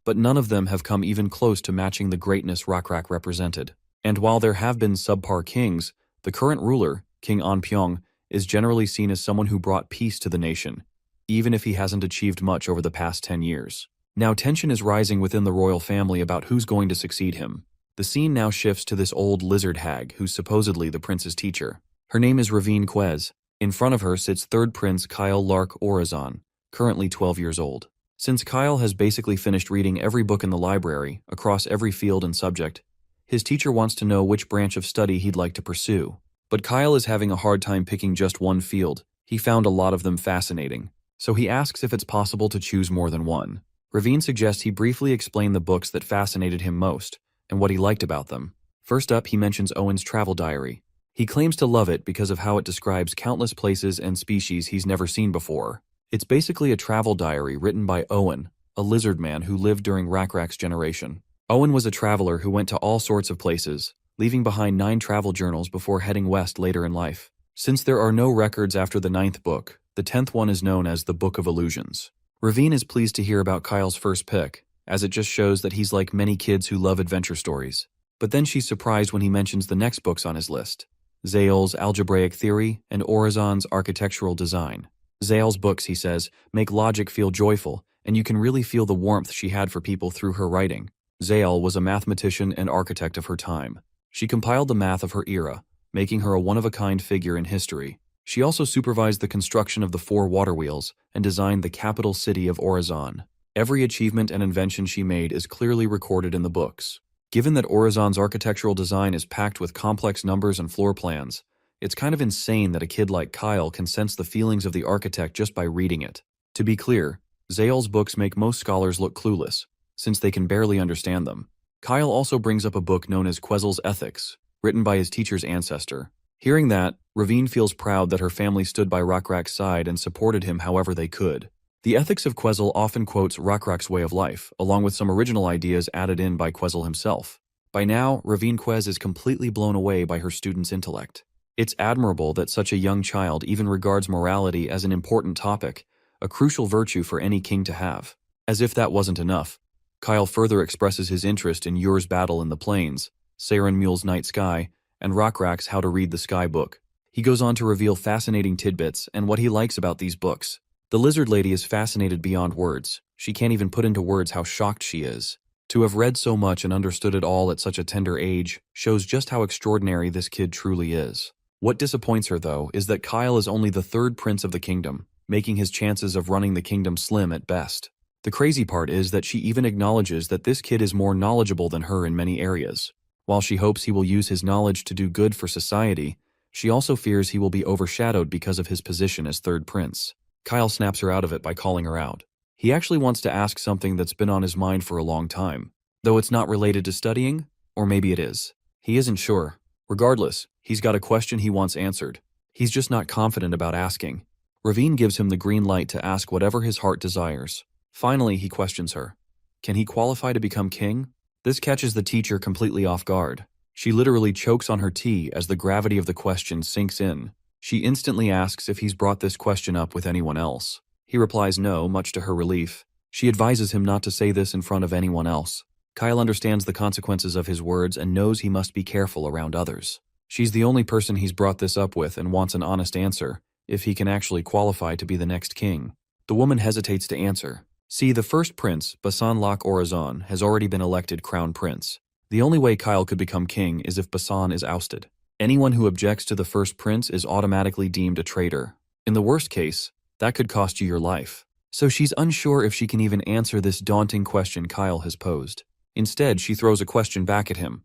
Speaker 1: but none of them have come even close to matching the greatness Rakrak represented. And while there have been subpar kings, the current ruler, King Anpyong, is generally seen as someone who brought peace to the nation, even if he hasn't achieved much over the past 10 years. Now tension is rising within the royal family about who's going to succeed him. The scene now shifts to this old lizard hag who's supposedly the prince's teacher. Her name is Ravine Quez. In front of her sits third prince Kyle Lark Orazon, currently 12 years old. Since Kyle has basically finished reading every book in the library, across every field and subject, his teacher wants to know which branch of study he'd like to pursue. But Kyle is having a hard time picking just one field. He found a lot of them fascinating, so he asks if it's possible to choose more than one. Ravine suggests he briefly explain the books that fascinated him most, and what he liked about them. First up, he mentions Owen's travel diary. He claims to love it because of how it describes countless places and species he's never seen before. It's basically a travel diary written by Owen, a lizard man who lived during Rakrak's generation. Owen was a traveler who went to all sorts of places, leaving behind 9 travel journals before heading west later in life. Since there are no records after the 9th book, the 10th one is known as the Book of Illusions. Ravine is pleased to hear about Kyle's first pick, as it just shows that he's like many kids who love adventure stories. But then she's surprised when he mentions the next books on his list: Zael's Algebraic Theory and Orazon's Architectural Design. Zael's books, he says, make logic feel joyful, and you can really feel the warmth she had for people through her writing. Zael was a mathematician and architect of her time. She compiled the math of her era, making her a one-of-a-kind figure in history. She also supervised the construction of the 4 water wheels and designed the capital city of Orazon. Every achievement and invention she made is clearly recorded in the books. Given that Orazon's architectural design is packed with complex numbers and floor plans, it's kind of insane that a kid like Kyle can sense the feelings of the architect just by reading it. To be clear, Zayel's books make most scholars look clueless, since they can barely understand them. Kyle also brings up a book known as Quesel's Ethics, written by his teacher's ancestor. Hearing that, Ravine feels proud that her family stood by Rockrak's side and supported him however they could. The Ethics of Quesel often quotes Rockrak's way of life, along with some original ideas added in by Quesel himself. By now, Ravine Quez is completely blown away by her student's intellect. It's admirable that such a young child even regards morality as an important topic, a crucial virtue for any king to have. As if that wasn't enough, Kyle further expresses his interest in Yur's Battle in the Plains, Saren Mule's Night Sky, and Rockrak's How to Read the Sky book. He goes on to reveal fascinating tidbits and what he likes about these books. The lizard lady is fascinated beyond words. She can't even put into words how shocked she is. To have read so much and understood it all at such a tender age shows just how extraordinary this kid truly is. What disappoints her, though, is that Kyle is only the third prince of the kingdom, making his chances of running the kingdom slim at best. The crazy part is that she even acknowledges that this kid is more knowledgeable than her in many areas. While she hopes he will use his knowledge to do good for society, she also fears he will be overshadowed because of his position as third prince. Kyle snaps her out of it by calling her out. He actually wants to ask something that's been on his mind for a long time, though it's not related to studying, or maybe it is. He isn't sure. Regardless, he's got a question he wants answered. He's just not confident about asking. Ravine gives him the green light to ask whatever his heart desires. Finally, he questions her. Can he qualify to become king? This catches the teacher completely off guard. She literally chokes on her tea as the gravity of the question sinks in. She instantly asks if he's brought this question up with anyone else. He replies no, much to her relief. She advises him not to say this in front of anyone else. Kyle understands the consequences of his words and knows he must be careful around others. She's the only person he's brought this up with and wants an honest answer, if he can actually qualify to be the next king. The woman hesitates to answer. See, the first prince, Basan Lak Orazon, has already been elected crown prince. The only way Kyle could become king is if Basan is ousted. Anyone who objects to the first prince is automatically deemed a traitor. In the worst case, that could cost you your life. So she's unsure if she can even answer this daunting question Kyle has posed. Instead, she throws a question back at him.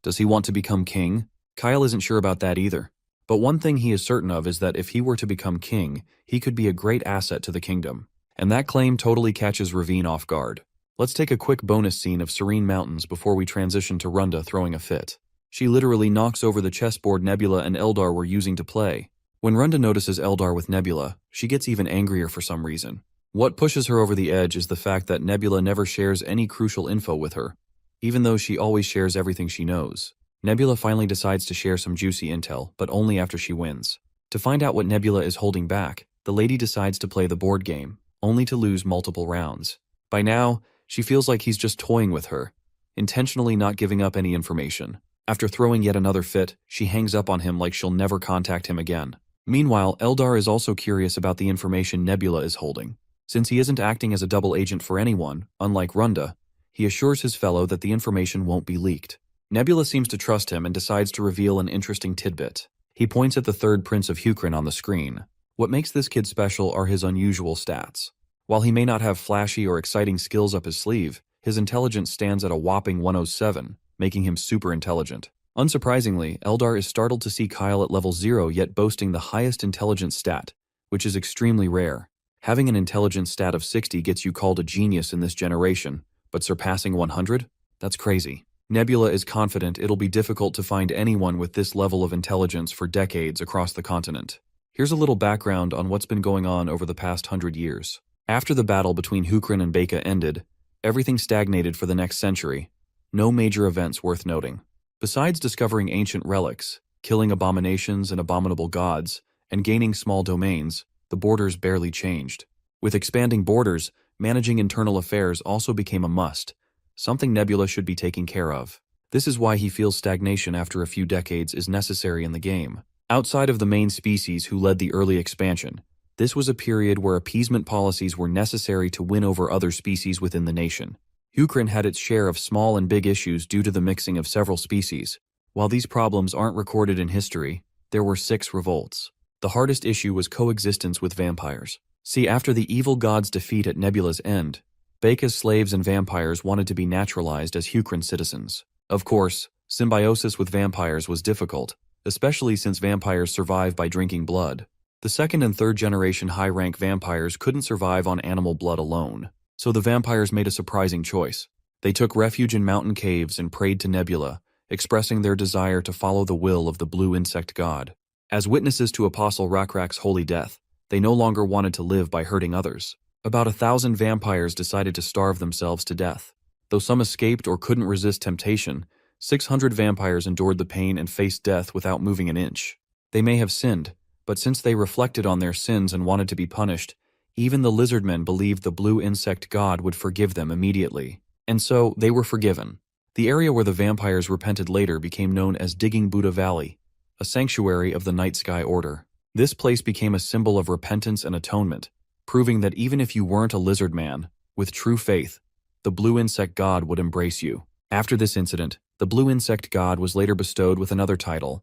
Speaker 1: Does he want to become king? Kyle isn't sure about that either. But one thing he is certain of is that if he were to become king, he could be a great asset to the kingdom. And that claim totally catches Ravine off guard. Let's take a quick bonus scene of Serene Mountains before we transition to Runda throwing a fit. She literally knocks over the chessboard Nebula and Eldar were using to play. When Runda notices Eldar with Nebula, she gets even angrier for some reason. What pushes her over the edge is the fact that Nebula never shares any crucial info with her, even though she always shares everything she knows. Nebula finally decides to share some juicy intel, but only after she wins. To find out what Nebula is holding back, the lady decides to play the board game, only to lose multiple rounds. By now, she feels like he's just toying with her, intentionally not giving up any information. After throwing yet another fit, she hangs up on him like she'll never contact him again. Meanwhile, Eldar is also curious about the information Nebula is holding. Since he isn't acting as a double agent for anyone, unlike Runda, he assures his fellow that the information won't be leaked. Nebula seems to trust him and decides to reveal an interesting tidbit. He points at the third prince of Hukrin on the screen. What makes this kid special are his unusual stats. While he may not have flashy or exciting skills up his sleeve, his intelligence stands at a whopping 107, making him super intelligent. Unsurprisingly, Eldar is startled to see Kyle at level 0 yet boasting the highest intelligence stat, which is extremely rare. Having an intelligence stat of 60 gets you called a genius in this generation, but surpassing 100? That's crazy. Nebula is confident it'll be difficult to find anyone with this level of intelligence for decades across the continent. Here's a little background on what's been going on over the past 100 years. After the battle between Hukrin and Beka ended, everything stagnated for the next century. No major events worth noting. Besides discovering ancient relics, killing abominations and abominable gods, and gaining small domains, the borders barely changed. With expanding borders, managing internal affairs also became a must, something Nebula should be taking care of. This is why he feels stagnation after a few decades is necessary in the game. Outside of the main species who led the early expansion, this was a period where appeasement policies were necessary to win over other species within the nation. Hukrin had its share of small and big issues due to the mixing of several species. While these problems aren't recorded in history, there were 6 revolts. The hardest issue was coexistence with vampires. See, after the evil god's defeat at Nebula's end, Beka's slaves and vampires wanted to be naturalized as Hukrin citizens. Of course, symbiosis with vampires was difficult, especially since vampires survive by drinking blood. The second and third generation high-rank vampires couldn't survive on animal blood alone, so the vampires made a surprising choice. They took refuge in mountain caves and prayed to Nebula, expressing their desire to follow the will of the blue insect god. As witnesses to Apostle Rakrak's holy death, they no longer wanted to live by hurting others. About 1,000 vampires decided to starve themselves to death. Though some escaped or couldn't resist temptation, 600 vampires endured the pain and faced death without moving an inch. They may have sinned, but since they reflected on their sins and wanted to be punished, even the Lizardmen believed the blue insect god would forgive them immediately. And so, they were forgiven. The area where the vampires repented later became known as Digging Buddha Valley, a sanctuary of the Night Sky Order. This place became a symbol of repentance and atonement, proving that even if you weren't a lizard man, with true faith, the blue insect god would embrace you. After this incident, the blue insect god was later bestowed with another title,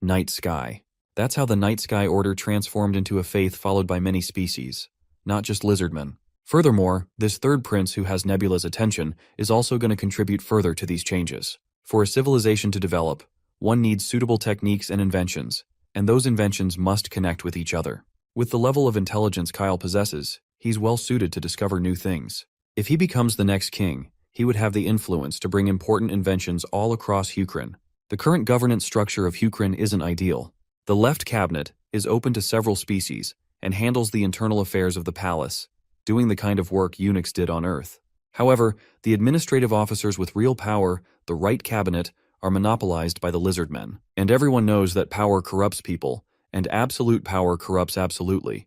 Speaker 1: Night Sky. That's how the Night Sky Order transformed into a faith followed by many species, not just lizardmen. Furthermore, this third prince who has Nebula's attention is also going to contribute further to these changes. For a civilization to develop, one needs suitable techniques and inventions, and those inventions must connect with each other. With the level of intelligence Kyle possesses, he's well suited to discover new things. If he becomes the next king, he would have the influence to bring important inventions all across Hukrin. The current governance structure of Hukrin isn't ideal. The left cabinet is open to several species and handles the internal affairs of the palace, doing the kind of work eunuchs did on Earth. However, the administrative officers with real power, the right cabinet, are monopolized by the Lizardmen. And everyone knows that power corrupts people, and absolute power corrupts absolutely.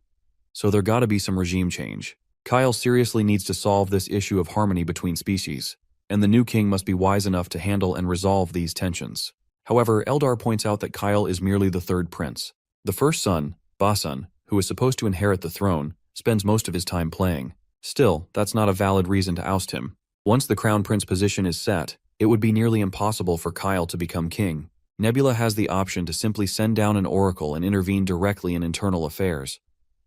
Speaker 1: So there gotta be some regime change. Kyle seriously needs to solve this issue of harmony between species, and the new king must be wise enough to handle and resolve these tensions. However, Eldar points out that Kyle is merely the third prince. The first son, Basun, who is supposed to inherit the throne, spends most of his time playing. Still, that's not a valid reason to oust him. Once the crown prince position is set, it would be nearly impossible for Kyle to become king. Nebula has the option to simply send down an oracle and intervene directly in internal affairs.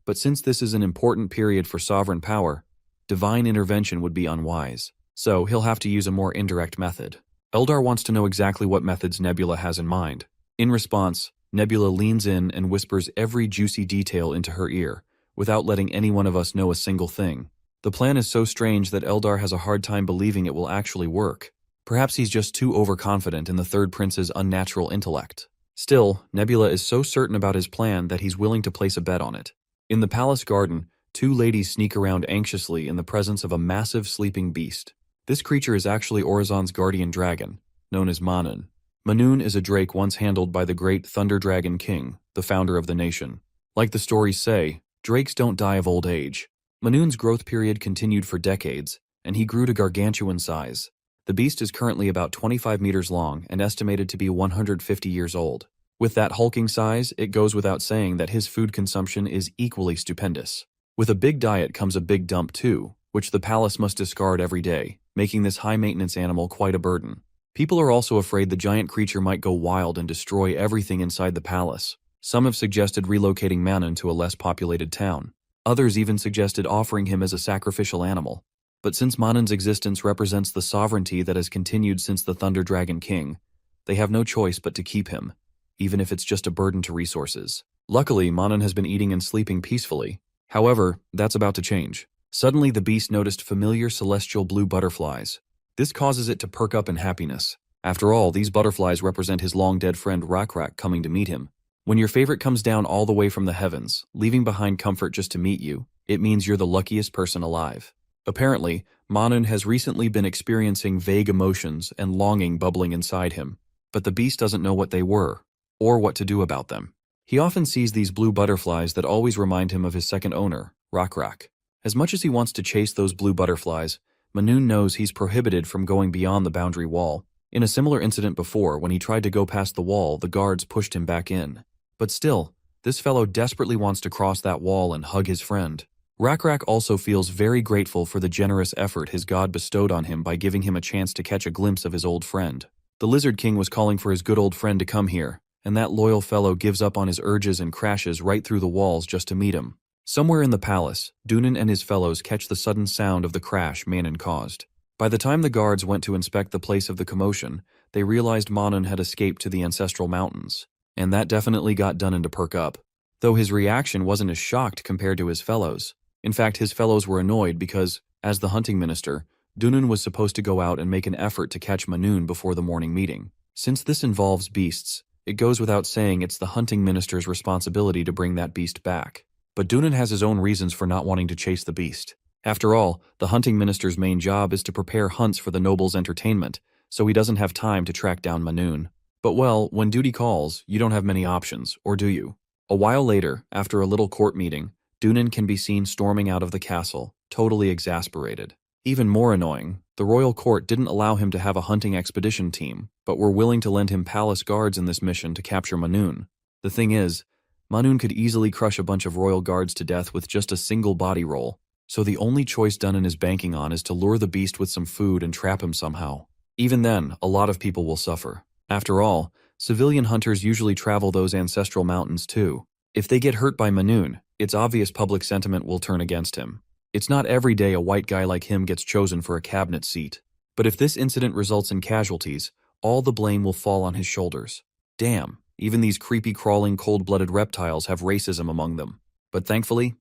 Speaker 1: But since this is an important period for sovereign power, divine intervention would be unwise. So he'll have to use a more indirect method. Eldar wants to know exactly what methods Nebula has in mind. In response, Nebula leans in and whispers every juicy detail into her ear, without letting any one of us know a single thing. The plan is so strange that Eldar has a hard time believing it will actually work. Perhaps he's just too overconfident in the third prince's unnatural intellect. Still, Nebula is so certain about his plan that he's willing to place a bet on it. In the palace garden, two ladies sneak around anxiously in the presence of a massive sleeping beast. This creature is actually Orizon's guardian dragon, known as Manhwa. Manhwa is a drake once handled by the great Thunder Dragon King, the founder of the nation. Like the stories say, drakes don't die of old age. Manhwa's growth period continued for decades, and he grew to gargantuan size. The beast is currently about 25 meters long and estimated to be 150 years old. With that hulking size, it goes without saying that his food consumption is equally stupendous. With a big diet comes a big dump too, which the palace must discard every day, making this high-maintenance animal quite a burden. People are also afraid the giant creature might go wild and destroy everything inside the palace. Some have suggested relocating Manhwa to a less populated town. Others even suggested offering him as a sacrificial animal. But since Manhwa's existence represents the sovereignty that has continued since the Thunder Dragon King, they have no choice but to keep him, even if it's just a burden to resources. Luckily, Manhwa has been eating and sleeping peacefully. However, that's about to change. Suddenly, the beast noticed familiar celestial blue butterflies. This causes it to perk up in happiness. After all, these butterflies represent his long-dead friend Rakrak coming to meet him. When your favorite comes down all the way from the heavens, leaving behind comfort just to meet you, it means you're the luckiest person alive. Apparently, Manhwa has recently been experiencing vague emotions and longing bubbling inside him, but the beast doesn't know what they were, or what to do about them. He often sees these blue butterflies that always remind him of his second owner, Rakrak. As much as he wants to chase those blue butterflies, Manhwa knows he's prohibited from going beyond the boundary wall. In a similar incident before, when he tried to go past the wall, the guards pushed him back in. But still, this fellow desperately wants to cross that wall and hug his friend. Rakrak also feels very grateful for the generous effort his god bestowed on him by giving him a chance to catch a glimpse of his old friend. The Lizard King was calling for his good old friend to come here, and that loyal fellow gives up on his urges and crashes right through the walls just to meet him. Somewhere in the palace, Dunan and his fellows catch the sudden sound of the crash Manhwa caused. By the time the guards went to inspect the place of the commotion, they realized Manhwa had escaped to the ancestral mountains, and that definitely got Dunan to perk up. though his reaction wasn't as shocked compared to his fellows. In fact, his fellows were annoyed because, as the hunting minister, Dunun was supposed to go out and make an effort to catch Manun before the morning meeting. Since this involves beasts, it goes without saying it's the hunting minister's responsibility to bring that beast back. But Dunun has his own reasons for not wanting to chase the beast. After all, the hunting minister's main job is to prepare hunts for the noble's entertainment, so he doesn't have time to track down Manun. But well, when duty calls, you don't have many options, or do you? A while later, after a little court meeting, Dunun can be seen storming out of the castle, totally exasperated. Even more annoying, the royal court didn't allow him to have a hunting expedition team, but were willing to lend him palace guards in this mission to capture Manun. The thing is, Manun could easily crush a bunch of royal guards to death with just a single body roll, so the only choice Dunun is banking on is to lure the beast with some food and trap him somehow. Even then, a lot of people will suffer. After all, civilian hunters usually travel those ancestral mountains too. If they get hurt by Manun, it's obvious public sentiment will turn against him. It's not every day a white guy like him gets chosen for a cabinet seat. But if this incident results in casualties, all the blame will fall on his shoulders. Damn, even these creepy crawling cold-blooded reptiles have racism among them. But thankfully,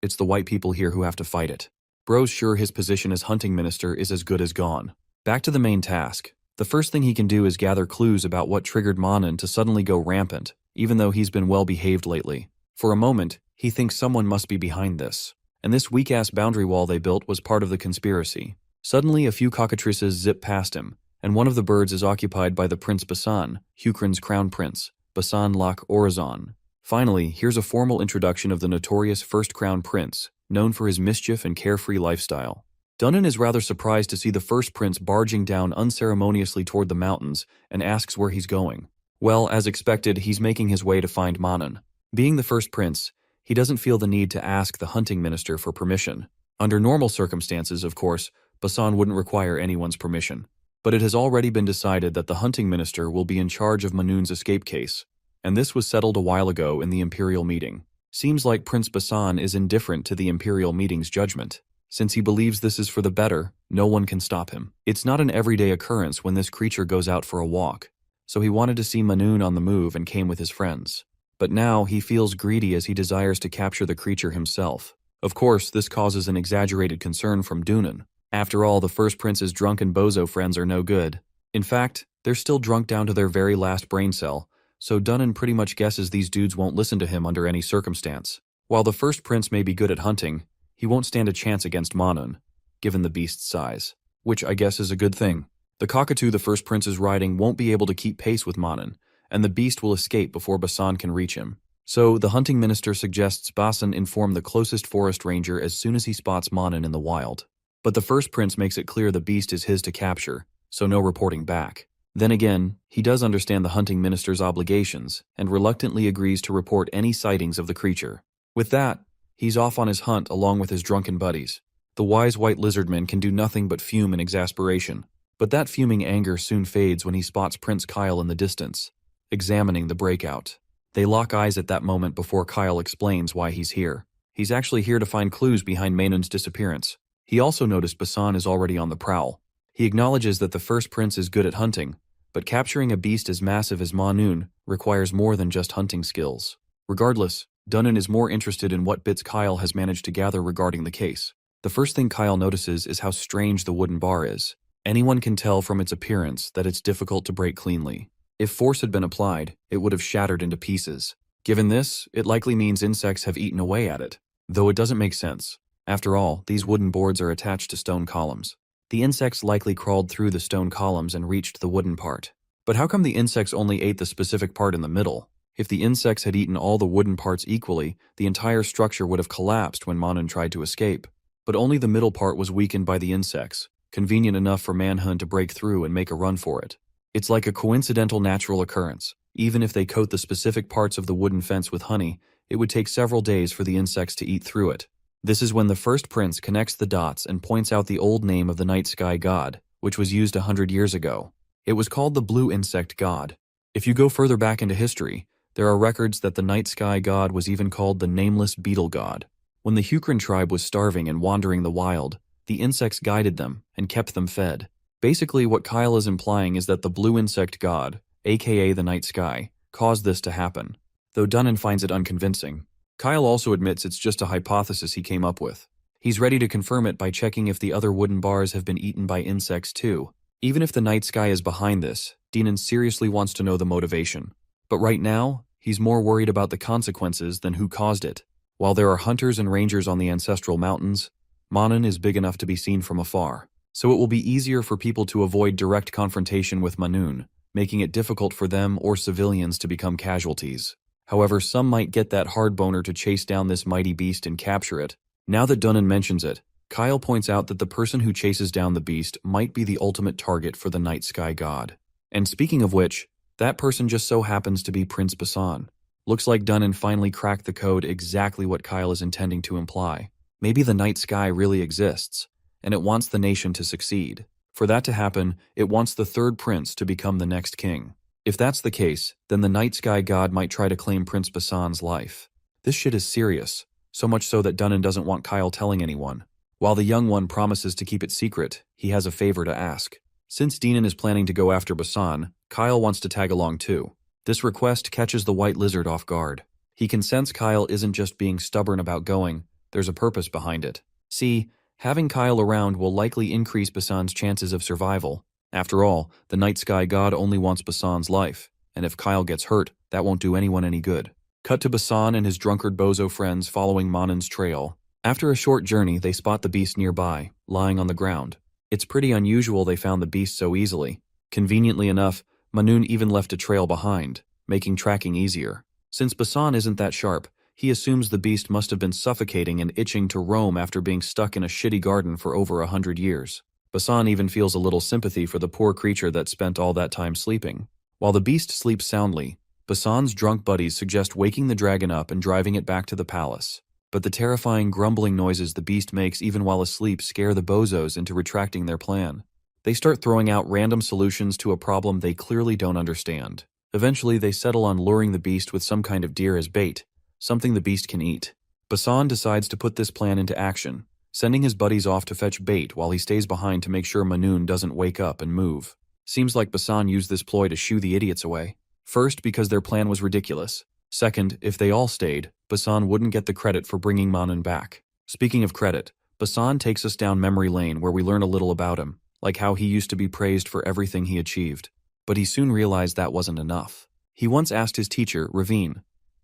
Speaker 1: it's the white people here who have to fight it. Bro's sure his position as hunting minister is as good as gone. Back to the main task. The first thing he can do is gather clues about what triggered Manhwa to suddenly go rampant, even though he's been well behaved lately. For a moment, he thinks someone must be behind this. And this weak-ass boundary wall they built was part of the conspiracy. Suddenly, a few cockatrices zip past him, and one of the birds is occupied by the Prince Basan, Hukrin's crown prince, Basan Lak Orazon. Finally, here's a formal introduction of the notorious first crown prince, known for his mischief and carefree lifestyle. Dunun is rather surprised to see the first prince barging down unceremoniously toward the mountains and asks where he's going. Well, as expected, he's making his way to find Manhwa. Being the first prince, he doesn't feel the need to ask the hunting minister for permission. Under normal circumstances, of course, Basan wouldn't require anyone's permission. But it has already been decided that the hunting minister will be in charge of Manun's escape case, and this was settled a while ago in the imperial meeting. Seems like Prince Basan is indifferent to the imperial meeting's judgment. Since he believes this is for the better, no one can stop him. It's not an everyday occurrence when this creature goes out for a walk, so he wanted to see Manhwa on the move and came with his friends. But now he feels greedy as he desires to capture the creature himself. Of course, this causes an exaggerated concern from Dunun. After all, the first prince's drunken bozo friends are no good. In fact, they're still drunk down to their very last brain cell, so Dunun pretty much guesses these dudes won't listen to him under any circumstance. While the first prince may be good at hunting, he won't stand a chance against Manhwa, given the beast's size. Which I guess is a good thing. The cockatoo the first prince is riding won't be able to keep pace with Manhwa, and the beast will escape before Basan can reach him. So, the hunting minister suggests Basan inform the closest forest ranger as soon as he spots Manhwa in the wild. But the first prince makes it clear the beast is his to capture, so no reporting back. Then again, he does understand the hunting minister's obligations, and reluctantly agrees to report any sightings of the creature. With that, he's off on his hunt along with his drunken buddies. The wise white lizardmen can do nothing but fume in exasperation, but that fuming anger soon fades when he spots Prince Kyle in the distance, examining the breakout. They lock eyes at that moment before Kyle explains why he's here. He's actually here to find clues behind Manhwa's disappearance. He also noticed Basan is already on the prowl. He acknowledges that the first prince is good at hunting, but capturing a beast as massive as Manhwa requires more than just hunting skills. Regardless, Dunun is more interested in what bits Kyle has managed to gather regarding the case. The first thing Kyle notices is how strange the wooden bar is. Anyone can tell from its appearance that it's difficult to break cleanly. If force had been applied, it would have shattered into pieces. Given this, it likely means insects have eaten away at it, though it doesn't make sense. After all, these wooden boards are attached to stone columns. The insects likely crawled through the stone columns and reached the wooden part. But how come the insects only ate the specific part in the middle? If the insects had eaten all the wooden parts equally, the entire structure would have collapsed when Manhwa tried to escape. But only the middle part was weakened by the insects, convenient enough for Manhwa to break through and make a run for it. It's like a coincidental natural occurrence. Even if they coat the specific parts of the wooden fence with honey, it would take several days for the insects to eat through it. This is when the first prince connects the dots and points out the old name of the night sky god, which was used 100 years ago. It was called the blue insect god. If you go further back into history, there are records that the night sky god was even called the nameless beetle god. When the Hukrin tribe was starving and wandering the wild, the insects guided them and kept them fed. Basically, what Kyle is implying is that the blue insect god, aka the night sky, caused this to happen, though Dunun finds it unconvincing. Kyle also admits it's just a hypothesis he came up with. He's ready to confirm it by checking if the other wooden bars have been eaten by insects too. Even if the night sky is behind this, Dinan seriously wants to know the motivation. But right now, he's more worried about the consequences than who caused it. While there are hunters and rangers on the ancestral mountains, Manan is big enough to be seen from afar. So it will be easier for people to avoid direct confrontation with Manun, making it difficult for them or civilians to become casualties. However, some might get that hard boner to chase down this mighty beast and capture it. Now that Dunnan mentions it, Kyle points out that the person who chases down the beast might be the ultimate target for the night sky god. And speaking of which, that person just so happens to be Prince Basan. Looks like Dunnan finally cracked the code exactly what Kyle is intending to imply. Maybe the night sky really exists, and it wants the nation to succeed. For that to happen, it wants the third prince to become the next king. If that's the case, then the night sky god might try to claim Prince Basan's life. This shit is serious, so much so that Dunnan doesn't want Kyle telling anyone. While the young one promises to keep it secret, he has a favor to ask. Since Dinan is planning to go after Basan, Kyle wants to tag along too. This request catches the white lizard off guard. He can sense Kyle isn't just being stubborn about going, there's a purpose behind it. See, having Kyle around will likely increase Basan's chances of survival. After all, the night sky god only wants Basan's life, and if Kyle gets hurt, that won't do anyone any good. Cut to Basan and his drunkard bozo friends following Manan's trail. After a short journey, they spot the beast nearby, lying on the ground. It's pretty unusual they found the beast so easily. Conveniently enough, Manun even left a trail behind, making tracking easier. Since Basan isn't that sharp, he assumes the beast must have been suffocating and itching to roam after being stuck in a shitty garden for over 100 years. Basan even feels a little sympathy for the poor creature that spent all that time sleeping. While the beast sleeps soundly, Basan's drunk buddies suggest waking the dragon up and driving it back to the palace. But the terrifying grumbling noises the beast makes even while asleep scare the bozos into retracting their plan. They start throwing out random solutions to a problem they clearly don't understand. Eventually, they settle on luring the beast with some kind of deer as bait, something the beast can eat. Basan decides to put this plan into action, sending his buddies off to fetch bait while he stays behind to make sure Manun doesn't wake up and move. Seems like Basan used this ploy to shoo the idiots away. First, because their plan was ridiculous. Second, if they all stayed, Basan wouldn't get the credit for bringing Manan back. Speaking of credit, Basan takes us down memory lane where we learn a little about him, like how he used to be praised for everything he achieved. But he soon realized that wasn't enough. He once asked his teacher, Ravine,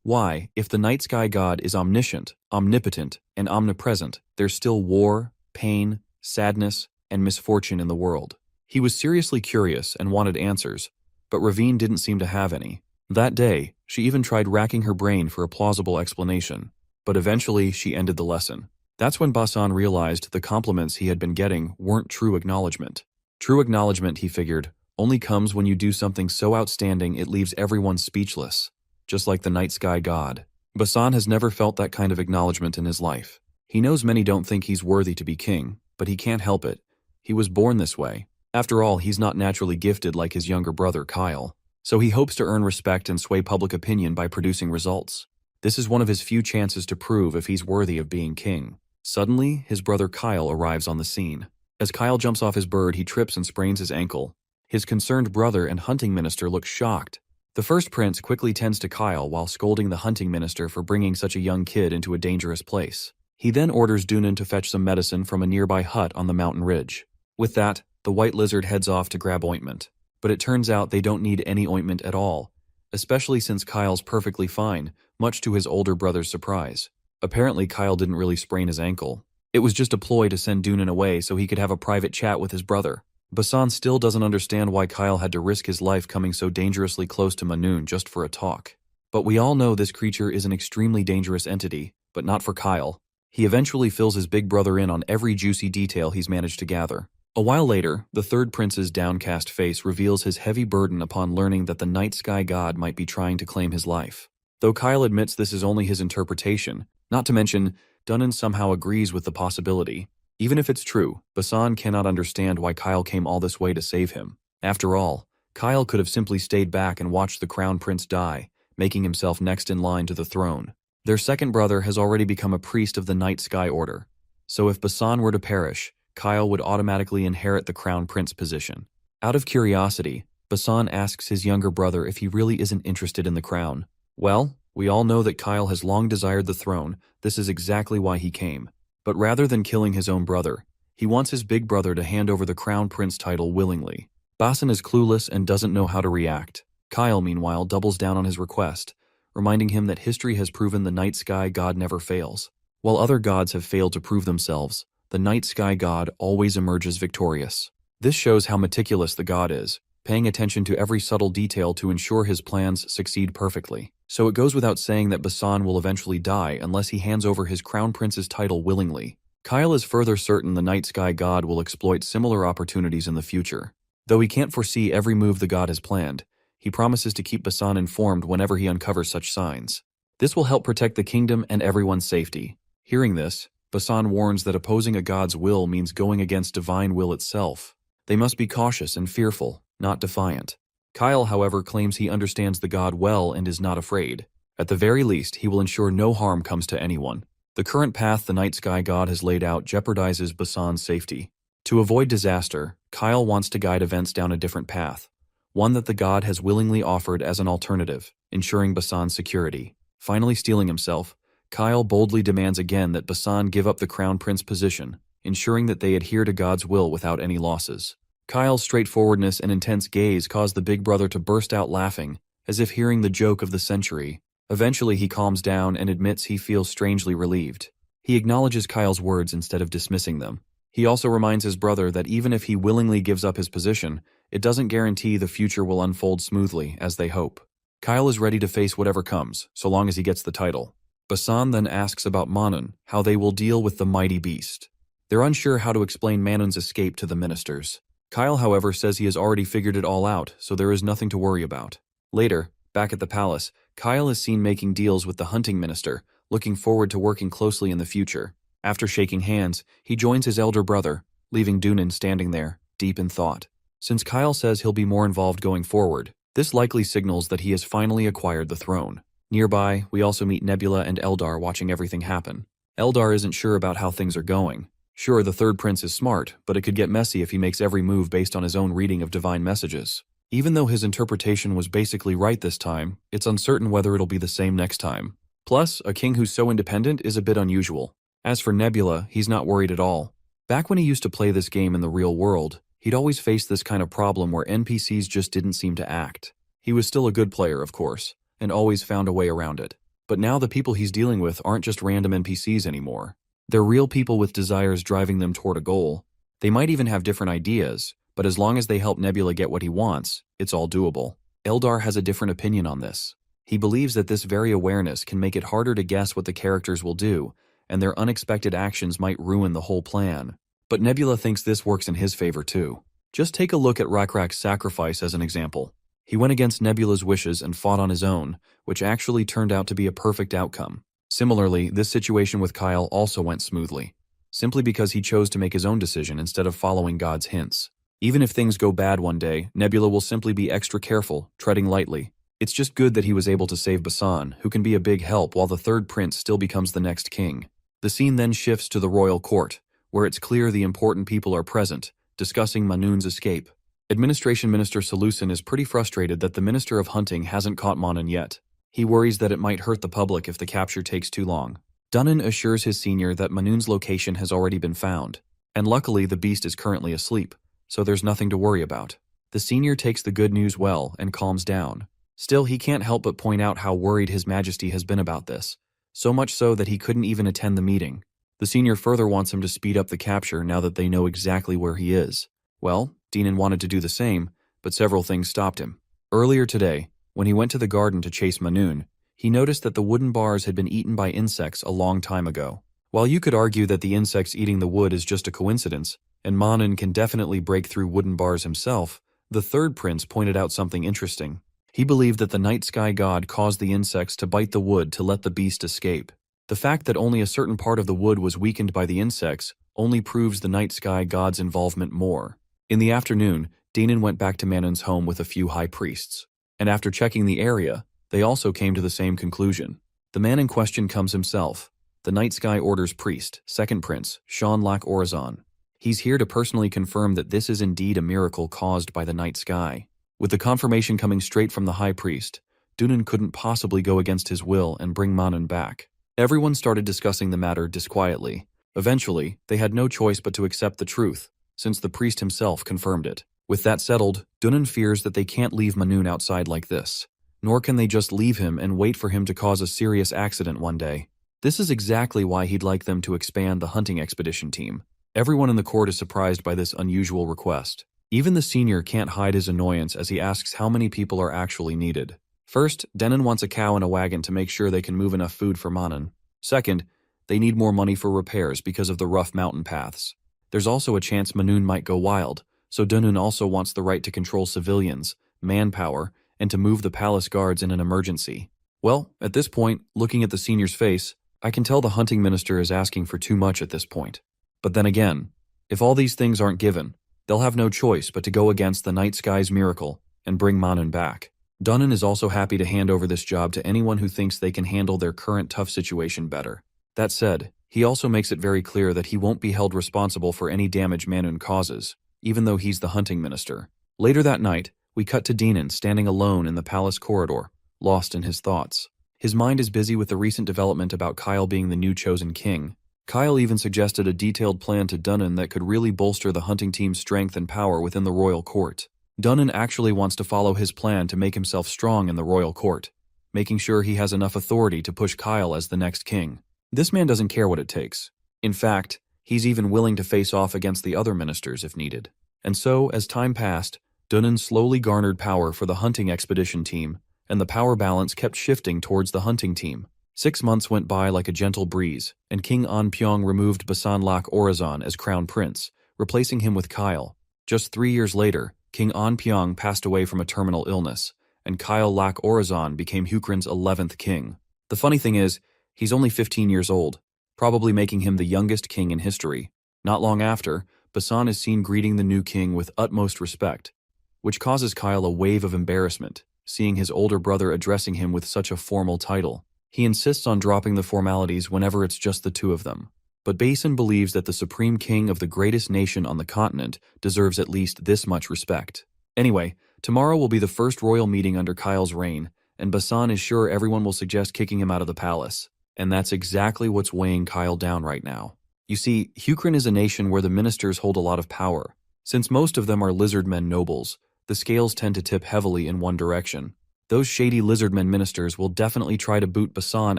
Speaker 1: why, if the night sky god is omniscient, omnipotent, and omnipresent, there's still war, pain, sadness, and misfortune in the world. He was seriously curious and wanted answers, but Ravine didn't seem to have any. That day, she even tried racking her brain for a plausible explanation, but eventually she ended the lesson. That's when Basan realized the compliments he had been getting weren't true acknowledgement. True acknowledgement, he figured, only comes when you do something so outstanding it leaves everyone speechless. Just like the night sky god. Basan has never felt that kind of acknowledgement in his life. He knows many don't think he's worthy to be king, but he can't help it. He was born this way. After all, he's not naturally gifted like his younger brother Kyle. So he hopes to earn respect and sway public opinion by producing results. This is one of his few chances to prove if he's worthy of being king. Suddenly, his brother Kyle arrives on the scene. As Kyle jumps off his bird, he trips and sprains his ankle. His concerned brother and hunting minister look shocked. The first prince quickly tends to Kyle while scolding the hunting minister for bringing such a young kid into a dangerous place. He then orders Dunan to fetch some medicine from a nearby hut on the mountain ridge. With that, the white lizard heads off to grab ointment. But it turns out they don't need any ointment at all, especially since Kyle's perfectly fine, much to his older brother's surprise. Apparently, Kyle didn't really sprain his ankle. It was just a ploy to send Dunan away so he could have a private chat with his brother. Basan still doesn't understand why Kyle had to risk his life coming so dangerously close to Manun just for a talk. But we all know this creature is an extremely dangerous entity, but not for Kyle. He eventually fills his big brother in on every juicy detail he's managed to gather. A while later, the third prince's downcast face reveals his heavy burden upon learning that the night sky god might be trying to claim his life. Though Kyle admits this is only his interpretation, not to mention, Dunnan somehow agrees with the possibility. Even if it's true, Basan cannot understand why Kyle came all this way to save him. After all, Kyle could have simply stayed back and watched the crown prince die, making himself next in line to the throne. Their second brother has already become a priest of the Night Sky Order, so if Basan were to perish, Kyle would automatically inherit the crown prince position. Out of curiosity, Basan asks his younger brother if he really isn't interested in the crown. Well, We all know that Kyle has long desired the throne. This is exactly why he came. But rather than killing his own brother, he wants his big brother to hand over the crown prince title willingly. Basan is clueless and doesn't know how to react. Kyle, meanwhile, doubles down on his request, reminding him that history has proven the night sky god never fails. While other gods have failed to prove themselves, the night sky god always emerges victorious. This shows how meticulous the god is, paying attention to every subtle detail to ensure his plans succeed perfectly. So it goes without saying that Basan will eventually die unless he hands over his crown prince's title willingly. Kyle is further certain the night sky god will exploit similar opportunities in the future. Though he can't foresee every move the god has planned, he promises to keep Basan informed whenever he uncovers such signs. This will help protect the kingdom and everyone's safety. Hearing this, Basan warns that opposing a god's will means going against divine will itself. They must be cautious and fearful, not defiant. Kyle, however, claims he understands the god well and is not afraid. At the very least, he will ensure no harm comes to anyone. The current path the night sky god has laid out jeopardizes Basan's safety. To avoid disaster, Kyle wants to guide events down a different path, one that the god has willingly offered as an alternative, ensuring Basan's security. Finally steeling himself, Kyle boldly demands again that Basan give up the crown prince position, ensuring that they adhere to God's will without any losses. Kyle's straightforwardness and intense gaze cause the big brother to burst out laughing, as if hearing the joke of the century. Eventually he calms down and admits he feels strangely relieved. He acknowledges Kyle's words instead of dismissing them. He also reminds his brother that even if he willingly gives up his position, it doesn't guarantee the future will unfold smoothly as they hope. Kyle is ready to face whatever comes, so long as he gets the title. Basan then asks about Manhwa, how they will deal with the mighty beast. They're unsure how to explain Manhwa's escape to the ministers. Kyle, however, says he has already figured it all out, so there is nothing to worry about. Later, back at the palace, Kyle is seen making deals with the hunting minister, looking forward to working closely in the future. After shaking hands, he joins his elder brother, leaving Dunin standing there, deep in thought. Since Kyle says he'll be more involved going forward, this likely signals that he has finally acquired the throne. Nearby, we also meet Nebula and Eldar watching everything happen. Eldar isn't sure about how things are going. Sure, the third prince is smart, but it could get messy if he makes every move based on his own reading of divine messages. Even though his interpretation was basically right this time, it's uncertain whether it'll be the same next time. Plus, a king who's so independent is a bit unusual. As for Nebula, he's not worried at all. Back when he used to play this game in the real world, he'd always faced this kind of problem where NPCs just didn't seem to act. He was still a good player, of course, and always found a way around it. But now the people he's dealing with aren't just random NPCs anymore. They're real people with desires driving them toward a goal. They might even have different ideas, but as long as they help Nebula get what he wants, it's all doable. Eldar has a different opinion on this. He believes that this very awareness can make it harder to guess what the characters will do, and their unexpected actions might ruin the whole plan. But Nebula thinks this works in his favor too. Just take a look at Rakrak's sacrifice as an example. He went against Nebula's wishes and fought on his own, which actually turned out to be a perfect outcome. Similarly, this situation with Kyle also went smoothly, simply because he chose to make his own decision instead of following God's hints. Even if things go bad one day, Nebula will simply be extra careful, treading lightly. It's just good that he was able to save Basan, who can be a big help while the third prince still becomes the next king. The scene then shifts to the royal court, where it's clear the important people are present, discussing Manhwa's escape. Administration Minister Salusin is pretty frustrated that the Minister of Hunting hasn't caught Manhwa yet. He worries that it might hurt the public if the capture takes too long. Dunin assures his senior that Manhwa's location has already been found, and luckily the beast is currently asleep, so there's nothing to worry about. The senior takes the good news well and calms down. Still, he can't help but point out how worried His Majesty has been about this, so much so that he couldn't even attend the meeting. The senior further wants him to speed up the capture now that they know exactly where he is. Well, Dunin wanted to do the same, but several things stopped him. Earlier today, when he went to the garden to chase Manhwa, he noticed that the wooden bars had been eaten by insects a long time ago. While you could argue that the insects eating the wood is just a coincidence, and Manhwa can definitely break through wooden bars himself, the third prince pointed out something interesting. He believed that the night sky god caused the insects to bite the wood to let the beast escape. The fact that only a certain part of the wood was weakened by the insects only proves the night sky god's involvement more. In the afternoon, Dunin went back to Manhwa's home with a few high priests, and after checking the area, they also came to the same conclusion. The man in question comes himself, the Night Sky Order's priest, second prince, Sean Lac Orazon. He's here to personally confirm that this is indeed a miracle caused by the night sky. With the confirmation coming straight from the high priest, Dunun couldn't possibly go against his will and bring Manhwa back. Everyone started discussing the matter disquietly. Eventually, they had no choice but to accept the truth, since the priest himself confirmed it. With that settled, Dunun fears that they can't leave Manhwa outside like this. Nor can they just leave him and wait for him to cause a serious accident one day. This is exactly why he'd like them to expand the hunting expedition team. Everyone in the court is surprised by this unusual request. Even the senior can't hide his annoyance as he asks how many people are actually needed. First, Denon wants a cow and a wagon to make sure they can move enough food for Manhwa. Second, they need more money for repairs because of the rough mountain paths. There's also a chance Manhwa might go wild, so Dunun also wants the right to control civilians, manpower, and to move the palace guards in an emergency. Well, at this point, looking at the senior's face, I can tell the hunting minister is asking for too much at this point. But then again, if all these things aren't given, they'll have no choice but to go against the night sky's miracle and bring Manhwa back. Dunun is also happy to hand over this job to anyone who thinks they can handle their current tough situation better. That said, he also makes it very clear that he won't be held responsible for any damage Manhwa causes, even though he's the hunting minister. Later that night, we cut to Denon standing alone in the palace corridor, lost in his thoughts. His mind is busy with the recent development about Kyle being the new chosen king. Kyle even suggested a detailed plan to Dunun that could really bolster the hunting team's strength and power within the royal court. Dunun actually wants to follow his plan to make himself strong in the royal court, making sure he has enough authority to push Kyle as the next king. This man doesn't care what it takes. In fact, he's even willing to face off against the other ministers if needed. And so, as time passed, Dunun slowly garnered power for the hunting expedition team, and the power balance kept shifting towards the hunting team. 6 months went by like a gentle breeze, and King Anpyong removed Basan Lak Orazan as crown prince, replacing him with Kyle. Just 3 years later, King Anpyong passed away from a terminal illness, and Kyle Lak Orazan became Hukrin's 11th king. The funny thing is, he's only 15 years old, probably making him the youngest king in history. Not long after, Basan is seen greeting the new king with utmost respect, which causes Kyle a wave of embarrassment, seeing his older brother addressing him with such a formal title. He insists on dropping the formalities whenever it's just the two of them. But Basin believes that the supreme king of the greatest nation on the continent deserves at least this much respect. Anyway, tomorrow will be the first royal meeting under Kyle's reign, and Basan is sure everyone will suggest kicking him out of the palace. And that's exactly what's weighing Kyle down right now. You see, Hukrin is a nation where the ministers hold a lot of power. Since most of them are Lizardmen nobles, the scales tend to tip heavily in one direction. Those shady Lizardmen ministers will definitely try to boot Basan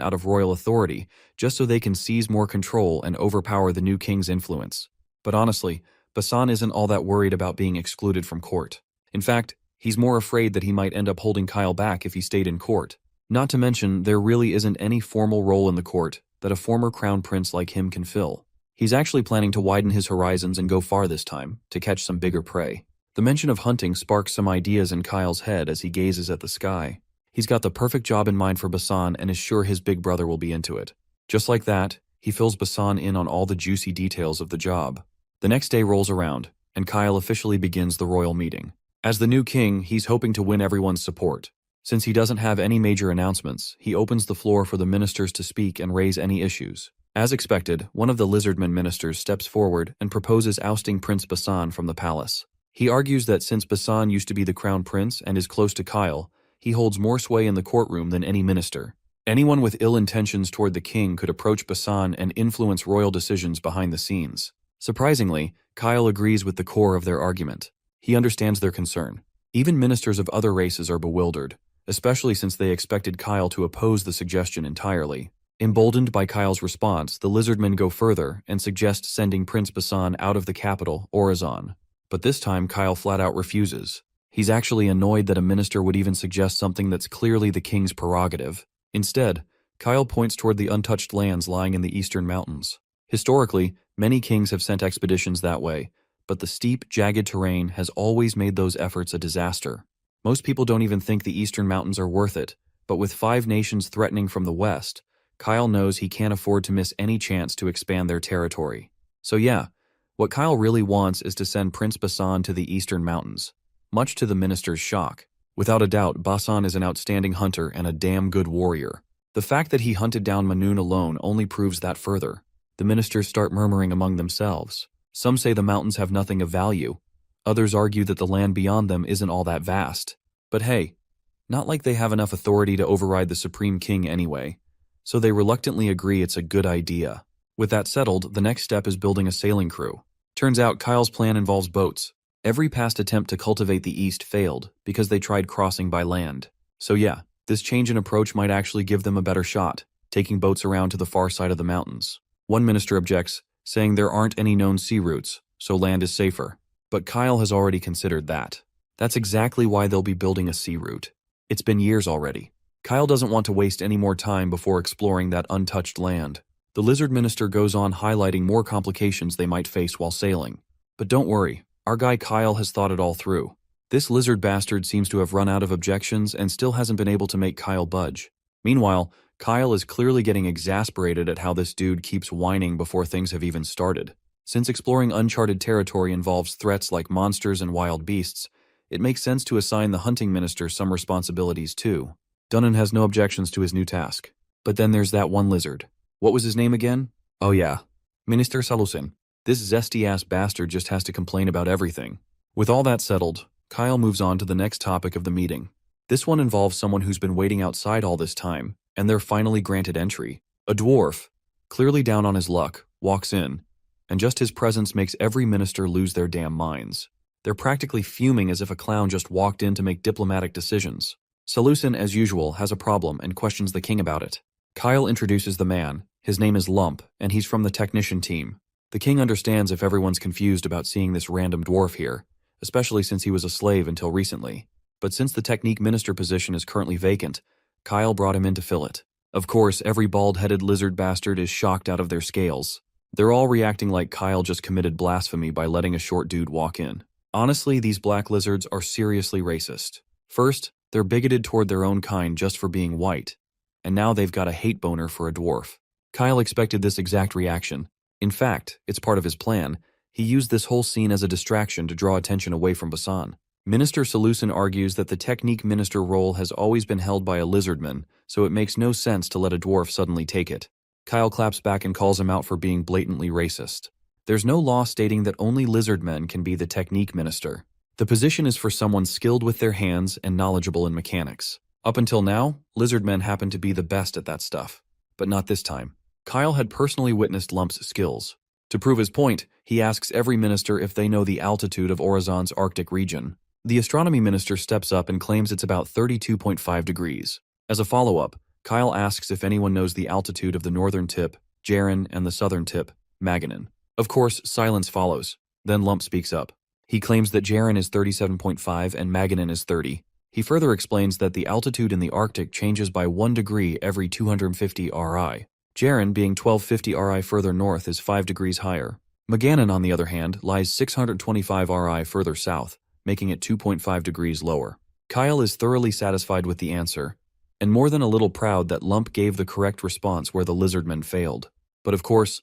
Speaker 1: out of royal authority just so they can seize more control and overpower the new king's influence. But honestly, Basan isn't all that worried about being excluded from court. In fact, he's more afraid that he might end up holding Kyle back if he stayed in court. Not to mention, there really isn't any formal role in the court that a former crown prince like him can fill. He's actually planning to widen his horizons and go far this time, to catch some bigger prey. The mention of hunting sparks some ideas in Kyle's head as he gazes at the sky. He's got the perfect job in mind for Basan and is sure his big brother will be into it. Just like that, he fills Basan in on all the juicy details of the job. The next day rolls around, and Kyle officially begins the royal meeting. As the new king, he's hoping to win everyone's support. Since he doesn't have any major announcements, he opens the floor for the ministers to speak and raise any issues. As expected, one of the Lizardmen ministers steps forward and proposes ousting Prince Basan from the palace. He argues that since Basan used to be the crown prince and is close to Kyle, he holds more sway in the courtroom than any minister. Anyone with ill intentions toward the king could approach Basan and influence royal decisions behind the scenes. Surprisingly, Kyle agrees with the core of their argument. He understands their concern. Even ministers of other races are bewildered, especially since they expected Kyle to oppose the suggestion entirely. Emboldened by Kyle's response, the Lizardmen go further and suggest sending Prince Basan out of the capital, Orazan. But this time, Kyle flat out refuses. He's actually annoyed that a minister would even suggest something that's clearly the king's prerogative. Instead, Kyle points toward the untouched lands lying in the eastern mountains. Historically, many kings have sent expeditions that way, but the steep, jagged terrain has always made those efforts a disaster. Most people don't even think the eastern mountains are worth it, but with 5 nations threatening from the west, Kyle knows he can't afford to miss any chance to expand their territory. So yeah, what Kyle really wants is to send Prince Basan to the eastern mountains, much to the minister's shock. Without a doubt, Basan is an outstanding hunter and a damn good warrior. The fact that he hunted down Manhwa alone only proves that further. The ministers start murmuring among themselves. Some say the mountains have nothing of value. Others argue that the land beyond them isn't all that vast. But hey, Not like they have enough authority to override the Supreme King anyway. So they reluctantly agree it's a good idea. With that settled, the next step is building a sailing crew. Turns out Kyle's plan involves boats. Every past attempt to cultivate the East failed because they tried crossing by land. So yeah, this change in approach might actually give them a better shot, taking boats around to the far side of the mountains. One minister objects, saying there aren't any known sea routes, so land is safer. But Kyle has already considered that. That's exactly why they'll be building a sea route. It's been years already. Kyle doesn't want to waste any more time before exploring that untouched land. The lizard minister goes on highlighting more complications they might face while sailing. But don't worry, our guy Kyle has thought it all through. This lizard bastard seems to have run out of objections and still hasn't been able to make Kyle budge. Meanwhile, Kyle is clearly getting exasperated at how this dude keeps whining before things have even started. Since exploring uncharted territory involves threats like monsters and wild beasts, it makes sense to assign the hunting minister some responsibilities too. Dunnan has no objections to his new task. But then there's that one lizard. What was his name again? Oh yeah, Minister Salusin. This zesty-ass bastard just has to complain about everything. With all that settled, Kyle moves on to the next topic of the meeting. This one involves someone who's been waiting outside all this time, and they're finally granted entry. A dwarf, clearly down on his luck, walks in, and just his presence makes every minister lose their damn minds. They're practically fuming as if a clown just walked in to make diplomatic decisions. Salusin, as usual, has a problem and questions the king about it. Kyle introduces the man. His name is Lump, and he's from the technician team. The king understands if everyone's confused about seeing this random dwarf here, especially since he was a slave until recently. But since the technique minister position is currently vacant, Kyle brought him in to fill it. Of course, every bald-headed lizard bastard is shocked out of their scales. They're all reacting like Kyle just committed blasphemy by letting a short dude walk in. Honestly, these black lizards are seriously racist. First, they're bigoted toward their own kind just for being white, and now they've got a hate boner for a dwarf. Kyle expected this exact reaction. In fact, it's part of his plan. He used this whole scene as a distraction to draw attention away from Basan. Minister Salusin argues that the technique minister role has always been held by a lizardman, so it makes no sense to let a dwarf suddenly take it. Kyle claps back and calls him out for being blatantly racist. There's no law stating that only lizardmen can be the technique minister. The position is for someone skilled with their hands and knowledgeable in mechanics. Up until now, lizardmen happen to be the best at that stuff. But not this time. Kyle had personally witnessed Lump's skills. To prove his point, he asks every minister if they know the altitude of Orizon's Arctic region. The astronomy minister steps up and claims it's about 32.5 degrees. As a follow-up, Kyle asks if anyone knows the altitude of the northern tip, Jaren, and the southern tip, Maganin. Of course, silence follows. Then Lump speaks up. He claims that Jaren is 37.5 and Maganin is 30. He further explains that the altitude in the Arctic changes by 1 degree every 250 Ri. Jaren, being 1250 Ri further north, is 5 degrees higher. Maganin, on the other hand, lies 625 Ri further south, making it 2.5 degrees lower. Kyle is thoroughly satisfied with the answer, and more than a little proud that Lump gave the correct response where the lizardmen failed. But of course,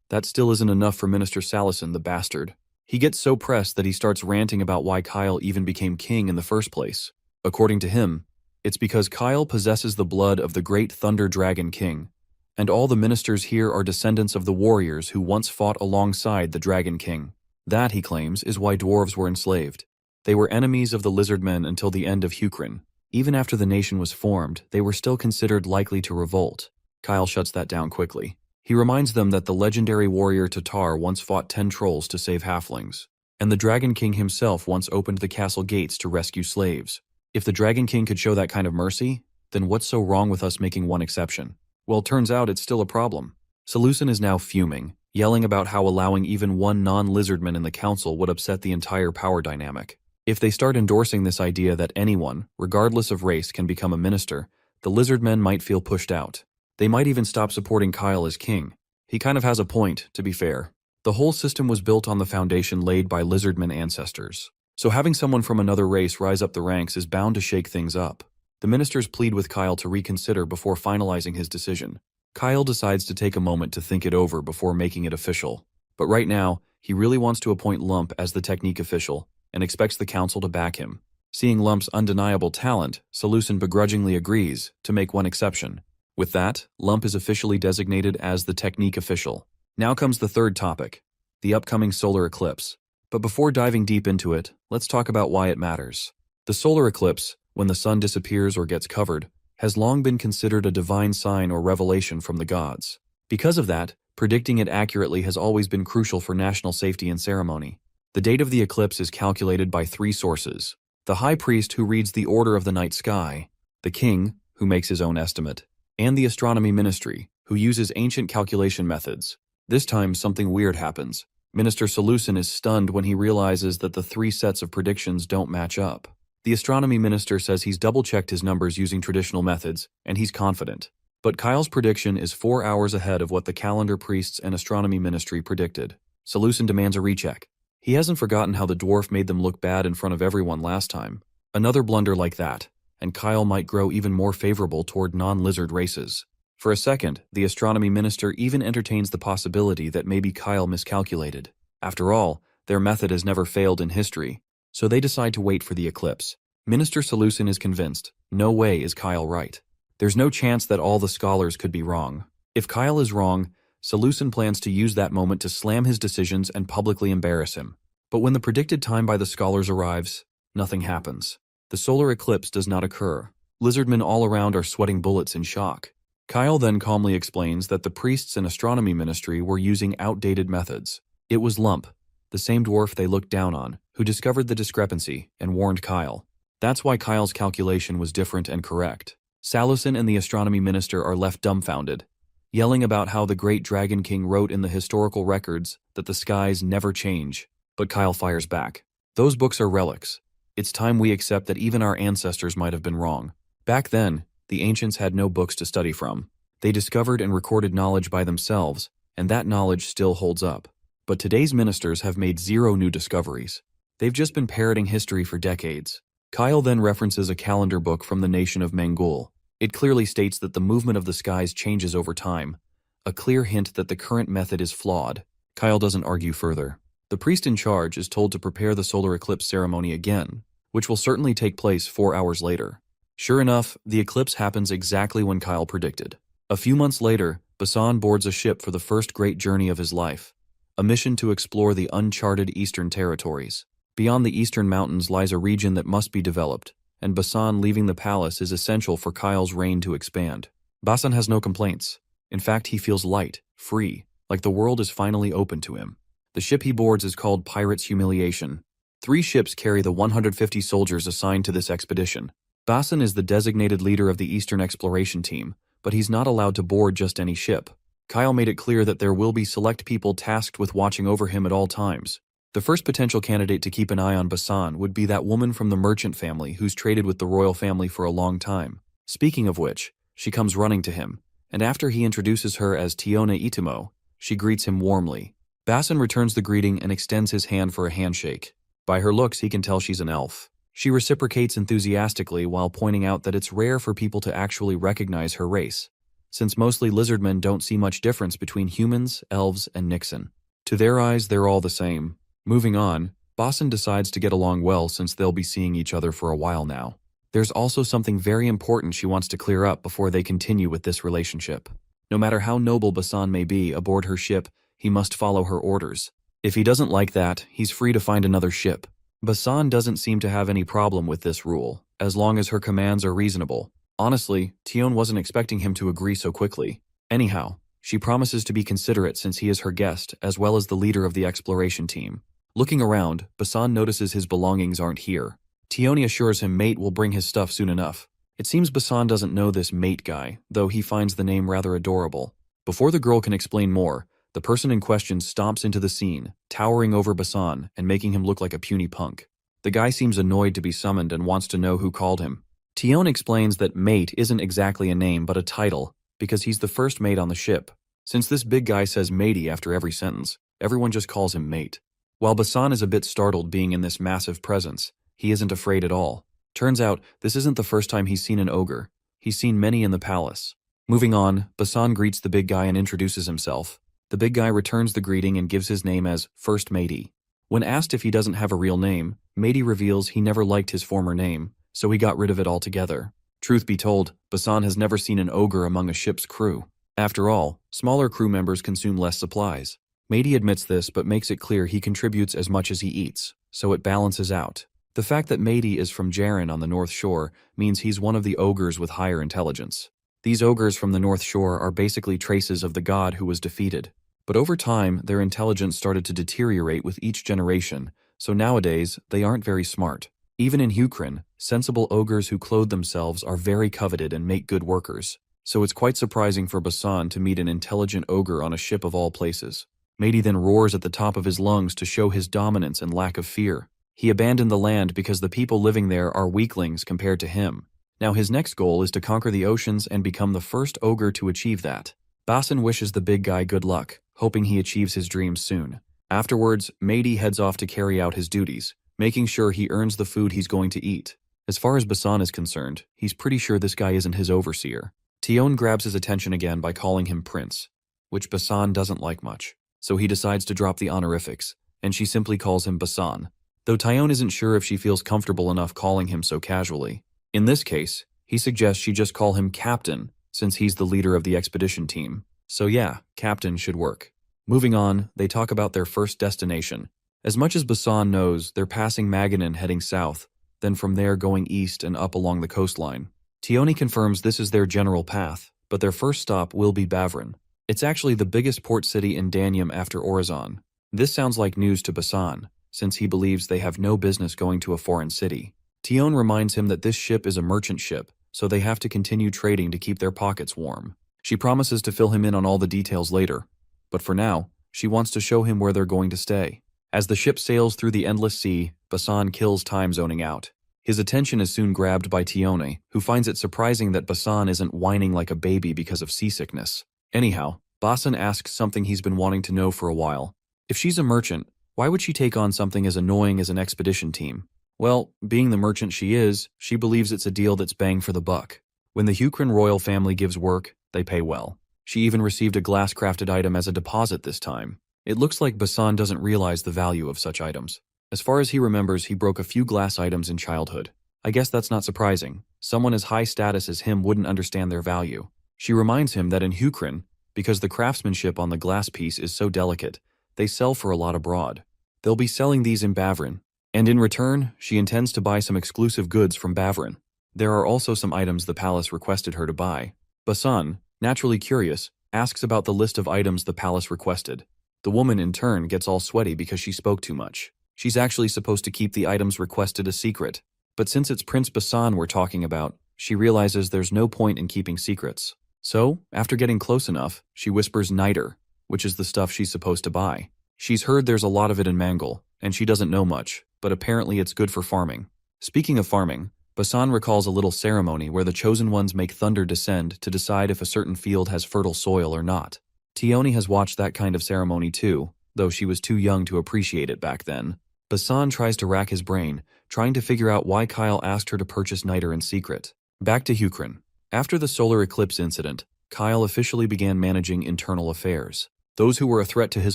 Speaker 1: that still isn't enough for Minister Salusin, the bastard. He gets so pressed that he starts ranting about why Kyle even became king in the first place. According to him, it's because Kyle possesses the blood of the great Thunder Dragon King, and all the ministers here are descendants of the warriors who once fought alongside the Dragon King. That, he claims, is why dwarves were enslaved. They were enemies of the Lizardmen until the end of Hukrin. Even after the nation was formed, they were still considered likely to revolt. Kyle shuts that down quickly. He reminds them that the legendary warrior Tatar once fought 10 trolls to save halflings, and the Dragon King himself once opened the castle gates to rescue slaves. If the Dragon King could show that kind of mercy, then what's so wrong with us making one exception? Well, turns out it's still a problem. Salusin is now fuming, yelling about how allowing even one non-lizardman in the council would upset the entire power dynamic. If they start endorsing this idea that anyone, regardless of race, can become a minister, the lizardmen might feel pushed out. They might even stop supporting Kyle as king. He kind of has a point, to be fair. The whole system was built on the foundation laid by lizardmen ancestors. So having someone from another race rise up the ranks is bound to shake things up. The ministers plead with Kyle to reconsider before finalizing his decision. Kyle decides to take a moment to think it over before making it official. But right now, he really wants to appoint Lump as the technique official, and expects the council to back him. Seeing Lump's undeniable talent, Salusin begrudgingly agrees, to make one exception. With that, Lump is officially designated as the technique official. Now comes the third topic, the upcoming solar eclipse. But before diving deep into it, let's talk about why it matters. The solar eclipse, when the sun disappears or gets covered, has long been considered a divine sign or revelation from the gods. Because of that, predicting it accurately has always been crucial for national safety and ceremony. The date of the eclipse is calculated by 3 sources: the high priest who reads the order of the night sky, the king, who makes his own estimate, and the astronomy ministry, who uses ancient calculation methods. This time, something weird happens. Minister Seleucin is stunned when he realizes that the 3 sets of predictions don't match up. The astronomy minister says he's double-checked his numbers using traditional methods, and he's confident. But Kyle's prediction is 4 hours ahead of what the calendar priests and astronomy ministry predicted. Seleucin demands a recheck. He hasn't forgotten how the dwarf made them look bad in front of everyone last time. Another blunder like that, and Kyle might grow even more favorable toward non-lizard races. For a second, the astronomy minister even entertains the possibility that maybe Kyle miscalculated. After all, their method has never failed in history, so they decide to wait for the eclipse. Minister Seleucin is convinced. No way is Kyle right. There's no chance that all the scholars could be wrong. If Kyle is wrong, Seleucin plans to use that moment to slam his decisions and publicly embarrass him. But when the predicted time by the scholars arrives, nothing happens. The solar eclipse does not occur. Lizardmen all around are sweating bullets in shock. Kyle then calmly explains that the priests and astronomy ministry were using outdated methods. It was Lump, the same dwarf they looked down on, who discovered the discrepancy and warned Kyle. That's why Kyle's calculation was different and correct. Seleucin and the astronomy minister are left dumbfounded, yelling about how the great Dragon King wrote in the historical records that the skies never change. But Kyle fires back. Those books are relics. It's time we accept that even our ancestors might have been wrong. Back then, the ancients had no books to study from. They discovered and recorded knowledge by themselves, and that knowledge still holds up. But today's ministers have made 0 new discoveries. They've just been parroting history for decades. Kyle then references a calendar book from the nation of Mangul. It clearly states that the movement of the skies changes over time, a clear hint that the current method is flawed. Kyle doesn't argue further. The priest in charge is told to prepare the solar eclipse ceremony again, which will certainly take place 4 hours later. Sure enough, the eclipse happens exactly when Kyle predicted. A few months later, Basan boards a ship for the first great journey of his life, a mission to explore the uncharted eastern territories. Beyond the eastern mountains lies a region that must be developed, and Basan leaving the palace is essential for Kyle's reign to expand. Basan has no complaints. In fact, he feels light, free, like the world is finally open to him. The ship he boards is called Pirate's Humiliation. 3 ships carry the 150 soldiers assigned to this expedition. Basan is the designated leader of the Eastern Exploration Team, but he's not allowed to board just any ship. Kyle made it clear that there will be select people tasked with watching over him at all times. The first potential candidate to keep an eye on Basan would be that woman from the merchant family who's traded with the royal family for a long time. Speaking of which, she comes running to him, and after he introduces her as Tiona Itimo, she greets him warmly. Basan returns the greeting and extends his hand for a handshake. By her looks, he can tell she's an elf. She reciprocates enthusiastically while pointing out that it's rare for people to actually recognize her race, since mostly lizardmen don't see much difference between humans, elves, and Nixon. To their eyes, they're all the same. Moving on, Basan decides to get along well since they'll be seeing each other for a while now. There's also something very important she wants to clear up before they continue with this relationship. No matter how noble Basan may be aboard her ship, he must follow her orders. If he doesn't like that, he's free to find another ship. Basan doesn't seem to have any problem with this rule, as long as her commands are reasonable. Honestly, Tion wasn't expecting him to agree so quickly. Anyhow, she promises to be considerate since he is her guest, as well as the leader of the exploration team. Looking around, Basan notices his belongings aren't here. Tioni assures him mate will bring his stuff soon enough. It seems Basan doesn't know this mate guy, though he finds the name rather adorable. Before the girl can explain more, the person in question stomps into the scene, towering over Basan and making him look like a puny punk. The guy seems annoyed to be summoned and wants to know who called him. Tion explains that mate isn't exactly a name but a title, because he's the first mate on the ship. Since this big guy says matey after every sentence, everyone just calls him mate. While Basan is a bit startled being in this massive presence, he isn't afraid at all. Turns out, this isn't the first time he's seen an ogre. He's seen many in the palace. Moving on, Basan greets the big guy and introduces himself. The big guy returns the greeting and gives his name as First Matey. When asked if he doesn't have a real name, Matey reveals he never liked his former name, so he got rid of it altogether. Truth be told, Basan has never seen an ogre among a ship's crew. After all, smaller crew members consume less supplies. Matey admits this but makes it clear he contributes as much as he eats, so it balances out. The fact that Meidi is from Jaren on the North Shore means he's one of the ogres with higher intelligence. These ogres from the North Shore are basically traces of the god who was defeated. But over time, their intelligence started to deteriorate with each generation, so nowadays, they aren't very smart. Even in Hukrin, sensible ogres who clothe themselves are very coveted and make good workers. So it's quite surprising for Basan to meet an intelligent ogre on a ship of all places. Meidi then roars at the top of his lungs to show his dominance and lack of fear. He abandoned the land because the people living there are weaklings compared to him. Now his next goal is to conquer the oceans and become the first ogre to achieve that. Basan wishes the big guy good luck, hoping he achieves his dreams soon. Afterwards, Meidi heads off to carry out his duties, making sure he earns the food he's going to eat. As far as Basan is concerned, he's pretty sure this guy isn't his overseer. Tion grabs his attention again by calling him Prince, which Basan doesn't like much, so he decides to drop the honorifics, and she simply calls him Basan, though Tion isn't sure if she feels comfortable enough calling him so casually. In this case, he suggests she just call him Captain, since he's the leader of the expedition team. So yeah, Captain should work. Moving on, they talk about their first destination. As much as Basan knows, they're passing Maganin heading south, then from there going east and up along the coastline. Tioni confirms this is their general path, but their first stop will be Bavrin. It's actually the biggest port city in Danium after Orizon. This sounds like news to Basan, since he believes they have no business going to a foreign city. Tion reminds him that this ship is a merchant ship, so they have to continue trading to keep their pockets warm. She promises to fill him in on all the details later, but for now, she wants to show him where they're going to stay. As the ship sails through the endless sea, Basan kills time zoning out. His attention is soon grabbed by Tione, who finds it surprising that Basan isn't whining like a baby because of seasickness. Anyhow, Basan asks something he's been wanting to know for a while. If she's a merchant, why would she take on something as annoying as an expedition team? Well, being the merchant she is, she believes it's a deal that's bang for the buck. When the Hukrin royal family gives work, they pay well. She even received a glass-crafted item as a deposit this time. It looks like Basan doesn't realize the value of such items. As far as he remembers, he broke a few glass items in childhood. I guess that's not surprising. Someone as high status as him wouldn't understand their value. She reminds him that in Hukrin, because the craftsmanship on the glass piece is so delicate, they sell for a lot abroad. They'll be selling these in Bavrin, and in return, she intends to buy some exclusive goods from Bavrin. There are also some items the palace requested her to buy. Basan, naturally curious, asks about the list of items the palace requested. The woman, in turn, gets all sweaty because she spoke too much. She's actually supposed to keep the items requested a secret. But since it's Prince Basan we're talking about, she realizes there's no point in keeping secrets. So, after getting close enough, she whispers niter, which is the stuff she's supposed to buy. She's heard there's a lot of it in Mangal, and she doesn't know much, but apparently it's good for farming. Speaking of farming, Basan recalls a little ceremony where the chosen ones make thunder descend to decide if a certain field has fertile soil or not. Tione has watched that kind of ceremony too, though she was too young to appreciate it back then. Basan tries to rack his brain, trying to figure out why Kyle asked her to purchase niter in secret. Back to Hukrin. After the solar eclipse incident, Kyle officially began managing internal affairs. Those who were a threat to his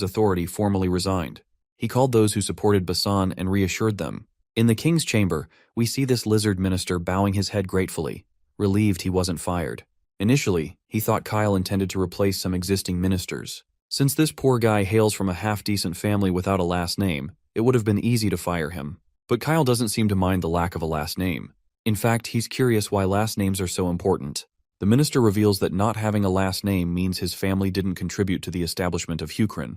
Speaker 1: authority formally resigned. He called those who supported Basan and reassured them. In the king's chamber, we see this lizard minister bowing his head gratefully, relieved he wasn't fired. Initially, he thought Kyle intended to replace some existing ministers. Since this poor guy hails from a half-decent family without a last name, it would have been easy to fire him. But Kyle doesn't seem to mind the lack of a last name. In fact, he's curious why last names are so important. The minister reveals that not having a last name means his family didn't contribute to the establishment of Hukrin,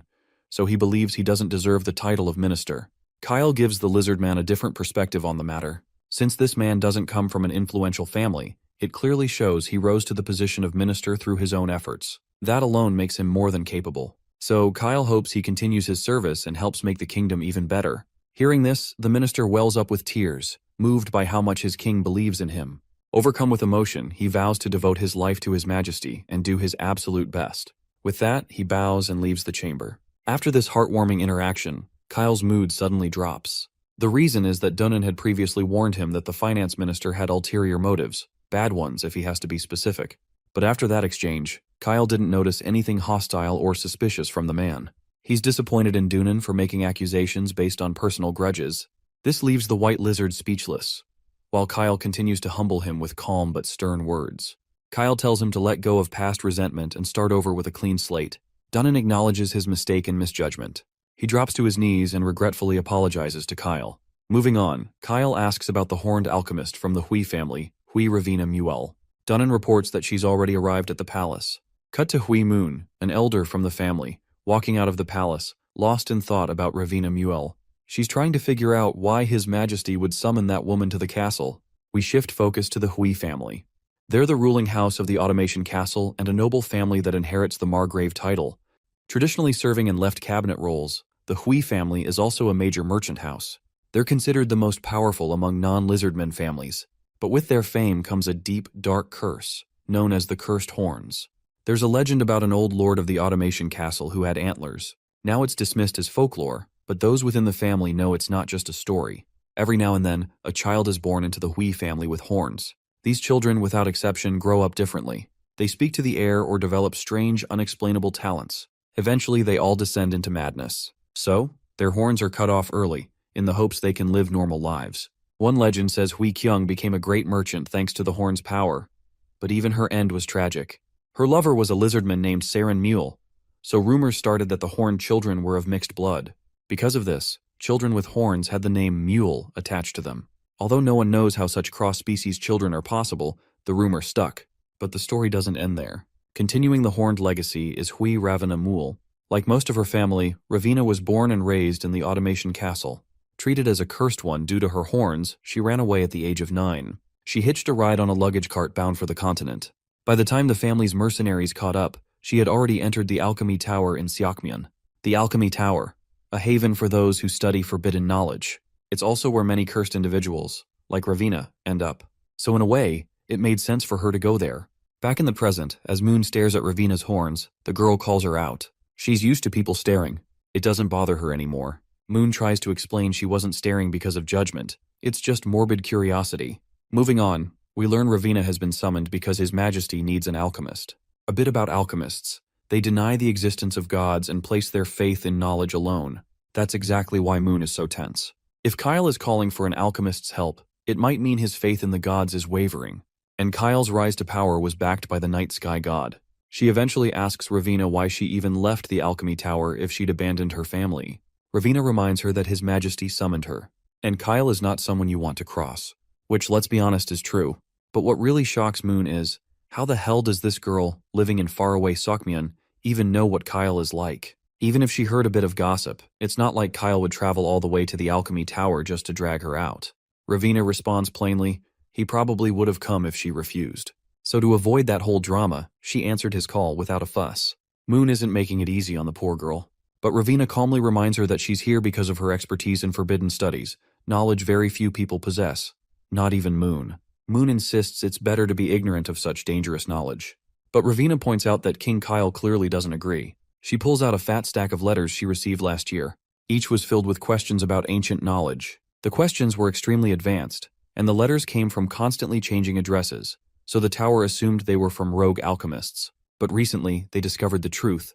Speaker 1: so he believes he doesn't deserve the title of minister. Kyle gives the Lizardman a different perspective on the matter. Since this man doesn't come from an influential family, it clearly shows he rose to the position of minister through his own efforts. That alone makes him more than capable. So Kyle hopes he continues his service and helps make the kingdom even better. Hearing this, the minister wells up with tears, moved by how much his king believes in him. Overcome with emotion, he vows to devote his life to his majesty and do his absolute best. With that, he bows and leaves the chamber. After this heartwarming interaction, Kyle's mood suddenly drops. The reason is that Dunnan had previously warned him that the finance minister had ulterior motives, bad ones if he has to be specific. But after that exchange, Kyle didn't notice anything hostile or suspicious from the man. He's disappointed in Dunnan for making accusations based on personal grudges. This leaves the white lizard speechless, while Kyle continues to humble him with calm but stern words. Kyle tells him to let go of past resentment and start over with a clean slate. Dunnan acknowledges his mistake and misjudgment. He drops to his knees and regretfully apologizes to Kyle. Moving on, Kyle asks about the horned alchemist from the Hui family, Hui Ravina Muel. Dunnan reports that she's already arrived at the palace. Cut to Hui Moon, an elder from the family, walking out of the palace, lost in thought about Ravina Muel. She's trying to figure out why His Majesty would summon that woman to the castle. We shift focus to the Hui family. They're the ruling house of the Automation Castle and a noble family that inherits the Margrave title. Traditionally serving in left cabinet roles, the Hui family is also a major merchant house. They're considered the most powerful among non-Lizardmen families, but with their fame comes a deep, dark curse, known as the Cursed Horns. There's a legend about an old lord of the Automation Castle who had antlers. Now it's dismissed as folklore, but those within the family know it's not just a story. Every now and then, a child is born into the Hui family with horns. These children, without exception, grow up differently. They speak to the air or develop strange, unexplainable talents. Eventually, they all descend into madness. So, their horns are cut off early, in the hopes they can live normal lives. One legend says Hui Kyung became a great merchant thanks to the horn's power, but even her end was tragic. Her lover was a lizardman named Saren Mule, so rumors started that the horned children were of mixed blood. Because of this, children with horns had the name Mule attached to them. Although no one knows how such cross-species children are possible, the rumor stuck. But the story doesn't end there. Continuing the horned legacy is Hui Ravina Mule. Like most of her family, Ravina was born and raised in the Automation Castle. Treated as a cursed one due to her horns, she ran away at the age of 9. She hitched a ride on a luggage cart bound for the continent. By the time the family's mercenaries caught up, she had already entered the Alchemy Tower in Seokmyeon. The Alchemy Tower, a haven for those who study forbidden knowledge. It's also where many cursed individuals, like Ravina, end up. So in a way, it made sense for her to go there. Back in the present, as Moon stares at Ravina's horns, the girl calls her out. She's used to people staring. It doesn't bother her anymore. Moon tries to explain she wasn't staring because of judgment. It's just morbid curiosity. Moving on, we learn Ravina has been summoned because His Majesty needs an alchemist. A bit about alchemists. They deny the existence of gods and place their faith in knowledge alone. That's exactly why Moon is so tense. If Kyle is calling for an alchemist's help, it might mean his faith in the gods is wavering. And Kyle's rise to power was backed by the night sky god. She eventually asks Ravina why she even left the Alchemy Tower if she'd abandoned her family. Ravina reminds her that His Majesty summoned her, and Kyle is not someone you want to cross. Which, let's be honest, is true. But what really shocks Moon is, how the hell does this girl, living in faraway Seokmyeon, even know what Kyle is like? Even if she heard a bit of gossip, it's not like Kyle would travel all the way to the Alchemy Tower just to drag her out. Ravina responds plainly, he probably would have come if she refused. So to avoid that whole drama, she answered his call without a fuss. Moon isn't making it easy on the poor girl. But Ravina calmly reminds her that she's here because of her expertise in forbidden studies, knowledge very few people possess. Not even Moon. Moon insists it's better to be ignorant of such dangerous knowledge. But Ravina points out that King Kyle clearly doesn't agree. She pulls out a fat stack of letters she received last year. Each was filled with questions about ancient knowledge. The questions were extremely advanced, and the letters came from constantly changing addresses, so the tower assumed they were from rogue alchemists. But recently, they discovered the truth.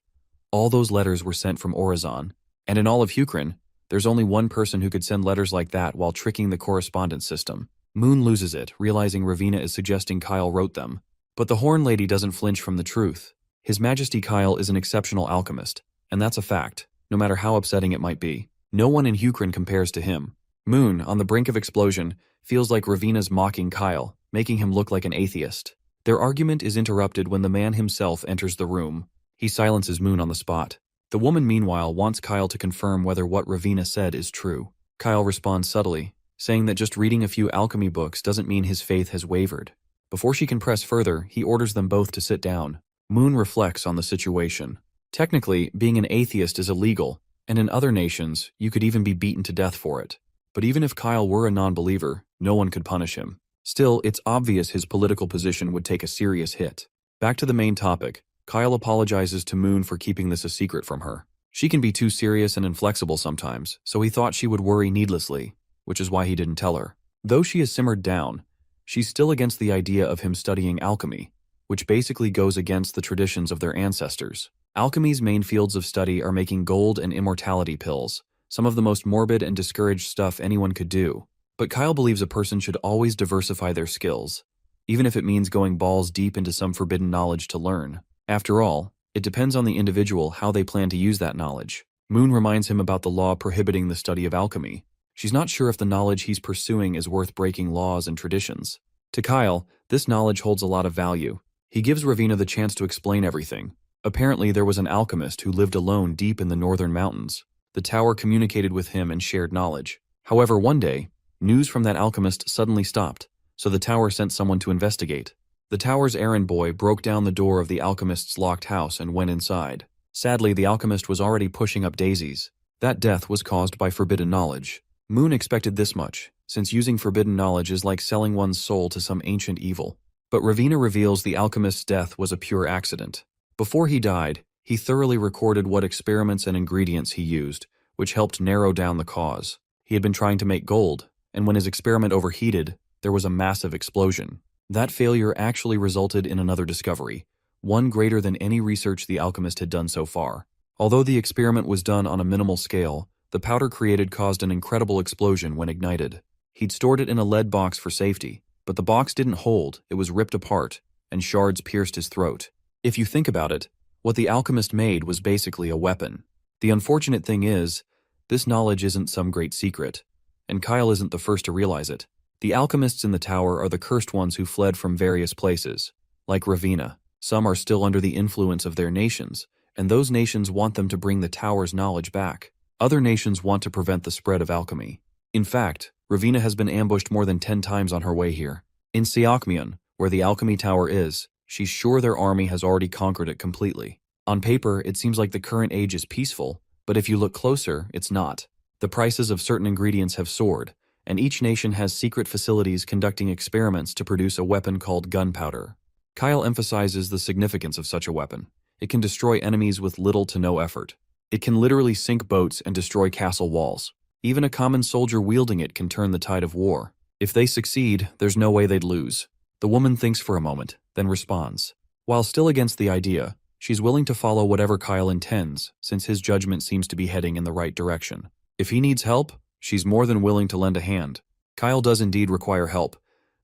Speaker 1: All those letters were sent from Orizon, and in all of Hukrin, there's only one person who could send letters like that while tricking the correspondence system. Moon loses it, realizing Ravina is suggesting Kyle wrote them. But the Horn Lady doesn't flinch from the truth. His Majesty Kyle is an exceptional alchemist, and that's a fact, no matter how upsetting it might be. No one in Hukrin compares to him. Moon, on the brink of explosion, feels like Ravina's mocking Kyle, making him look like an atheist. Their argument is interrupted when the man himself enters the room. He silences Moon on the spot. The woman, meanwhile, wants Kyle to confirm whether what Ravina said is true. Kyle responds subtly, saying that just reading a few alchemy books doesn't mean his faith has wavered. Before she can press further, he orders them both to sit down. Moon reflects on the situation. Technically, being an atheist is illegal, and in other nations, you could even be beaten to death for it. But even if Kyle were a non-believer, no one could punish him. Still, it's obvious his political position would take a serious hit. Back to the main topic, Kyle apologizes to Moon for keeping this a secret from her. She can be too serious and inflexible sometimes, so he thought she would worry needlessly, which is why he didn't tell her. Though she has simmered down, she's still against the idea of him studying alchemy, which basically goes against the traditions of their ancestors. Alchemy's main fields of study are making gold and immortality pills, some of the most morbid and discouraged stuff anyone could do. But Kyle believes a person should always diversify their skills, even if it means going balls deep into some forbidden knowledge to learn. After all, it depends on the individual how they plan to use that knowledge. Moon reminds him about the law prohibiting the study of alchemy. She's not sure if the knowledge he's pursuing is worth breaking laws and traditions. To Kyle, this knowledge holds a lot of value. He gives Ravina the chance to explain everything. Apparently, there was an alchemist who lived alone deep in the northern mountains. The tower communicated with him and shared knowledge. However, one day, news from that alchemist suddenly stopped, so the tower sent someone to investigate. The tower's errand boy broke down the door of the alchemist's locked house and went inside. Sadly, the alchemist was already pushing up daisies. That death was caused by forbidden knowledge. Moon expected this much, since using forbidden knowledge is like selling one's soul to some ancient evil. But Ravina reveals the alchemist's death was a pure accident. Before he died, he thoroughly recorded what experiments and ingredients he used, which helped narrow down the cause. He had been trying to make gold, and when his experiment overheated, there was a massive explosion. That failure actually resulted in another discovery, one greater than any research the alchemist had done so far. Although the experiment was done on a minimal scale, the powder created caused an incredible explosion when ignited. He'd stored it in a lead box for safety, but the box didn't hold, it was ripped apart, and shards pierced his throat. If you think about it, what the alchemist made was basically a weapon. The unfortunate thing is, this knowledge isn't some great secret, and Kyle isn't the first to realize it. The alchemists in the tower are the cursed ones who fled from various places. Like Ravina, some are still under the influence of their nations, and those nations want them to bring the tower's knowledge back. Other nations want to prevent the spread of alchemy. In fact, Ravina has been ambushed more than 10 times on her way here. In Seokmyeon, where the alchemy tower is, she's sure their army has already conquered it completely. On paper, it seems like the current age is peaceful, but if you look closer, it's not. The prices of certain ingredients have soared, and each nation has secret facilities conducting experiments to produce a weapon called gunpowder. Kyle emphasizes the significance of such a weapon. It can destroy enemies with little to no effort. It can literally sink boats and destroy castle walls. Even a common soldier wielding it can turn the tide of war. If they succeed, there's no way they'd lose. The woman thinks for a moment, then responds. While still against the idea, she's willing to follow whatever Kyle intends, since his judgment seems to be heading in the right direction. If he needs help, she's more than willing to lend a hand. Kyle does indeed require help.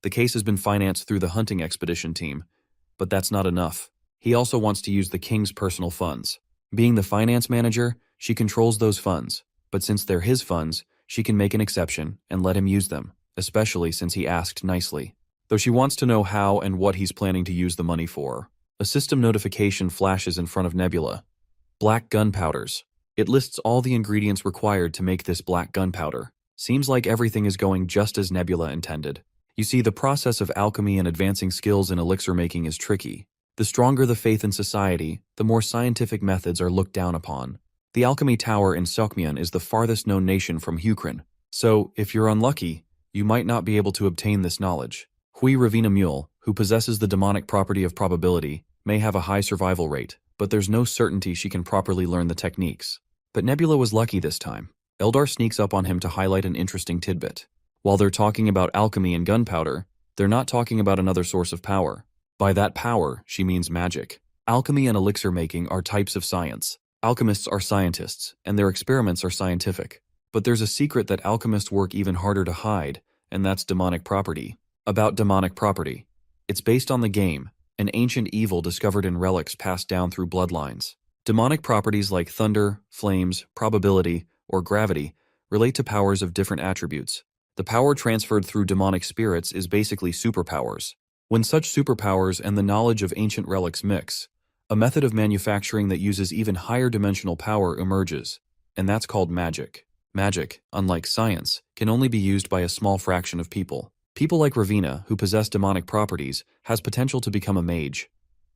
Speaker 1: The case has been financed through the hunting expedition team, but that's not enough. He also wants to use the king's personal funds. Being the finance manager, she controls those funds, but since they're his funds, she can make an exception and let him use them, especially since he asked nicely. Though she wants to know how and what he's planning to use the money for. A system notification flashes in front of Nebula. Black gunpowders. It lists all the ingredients required to make this black gunpowder. Seems like everything is going just as Nebula intended. You see, the process of alchemy and advancing skills in elixir making is tricky. The stronger the faith in society, the more scientific methods are looked down upon. The alchemy tower in Seokmyeon is the farthest known nation from Hukrin, so if you're unlucky, you might not be able to obtain this knowledge. Hui Ravina Mule, who possesses the demonic property of probability, may have a high survival rate, but there's no certainty she can properly learn the techniques. But Nebula was lucky this time. Eldar sneaks up on him to highlight an interesting tidbit. While they're talking about alchemy and gunpowder, they're not talking about another source of power. By that power, she means magic. Alchemy and elixir making are types of science. Alchemists are scientists, and their experiments are scientific. But there's a secret that alchemists work even harder to hide, and that's demonic property. About demonic property. It's based on the game, an ancient evil discovered in relics passed down through bloodlines. Demonic properties like thunder, flames, probability, or gravity relate to powers of different attributes. The power transferred through demonic spirits is basically superpowers. When such superpowers and the knowledge of ancient relics mix, a method of manufacturing that uses even higher dimensional power emerges, and that's called magic. Magic, unlike science, can only be used by a small fraction of people. People like Ravina, who possess demonic properties, has potential to become a mage.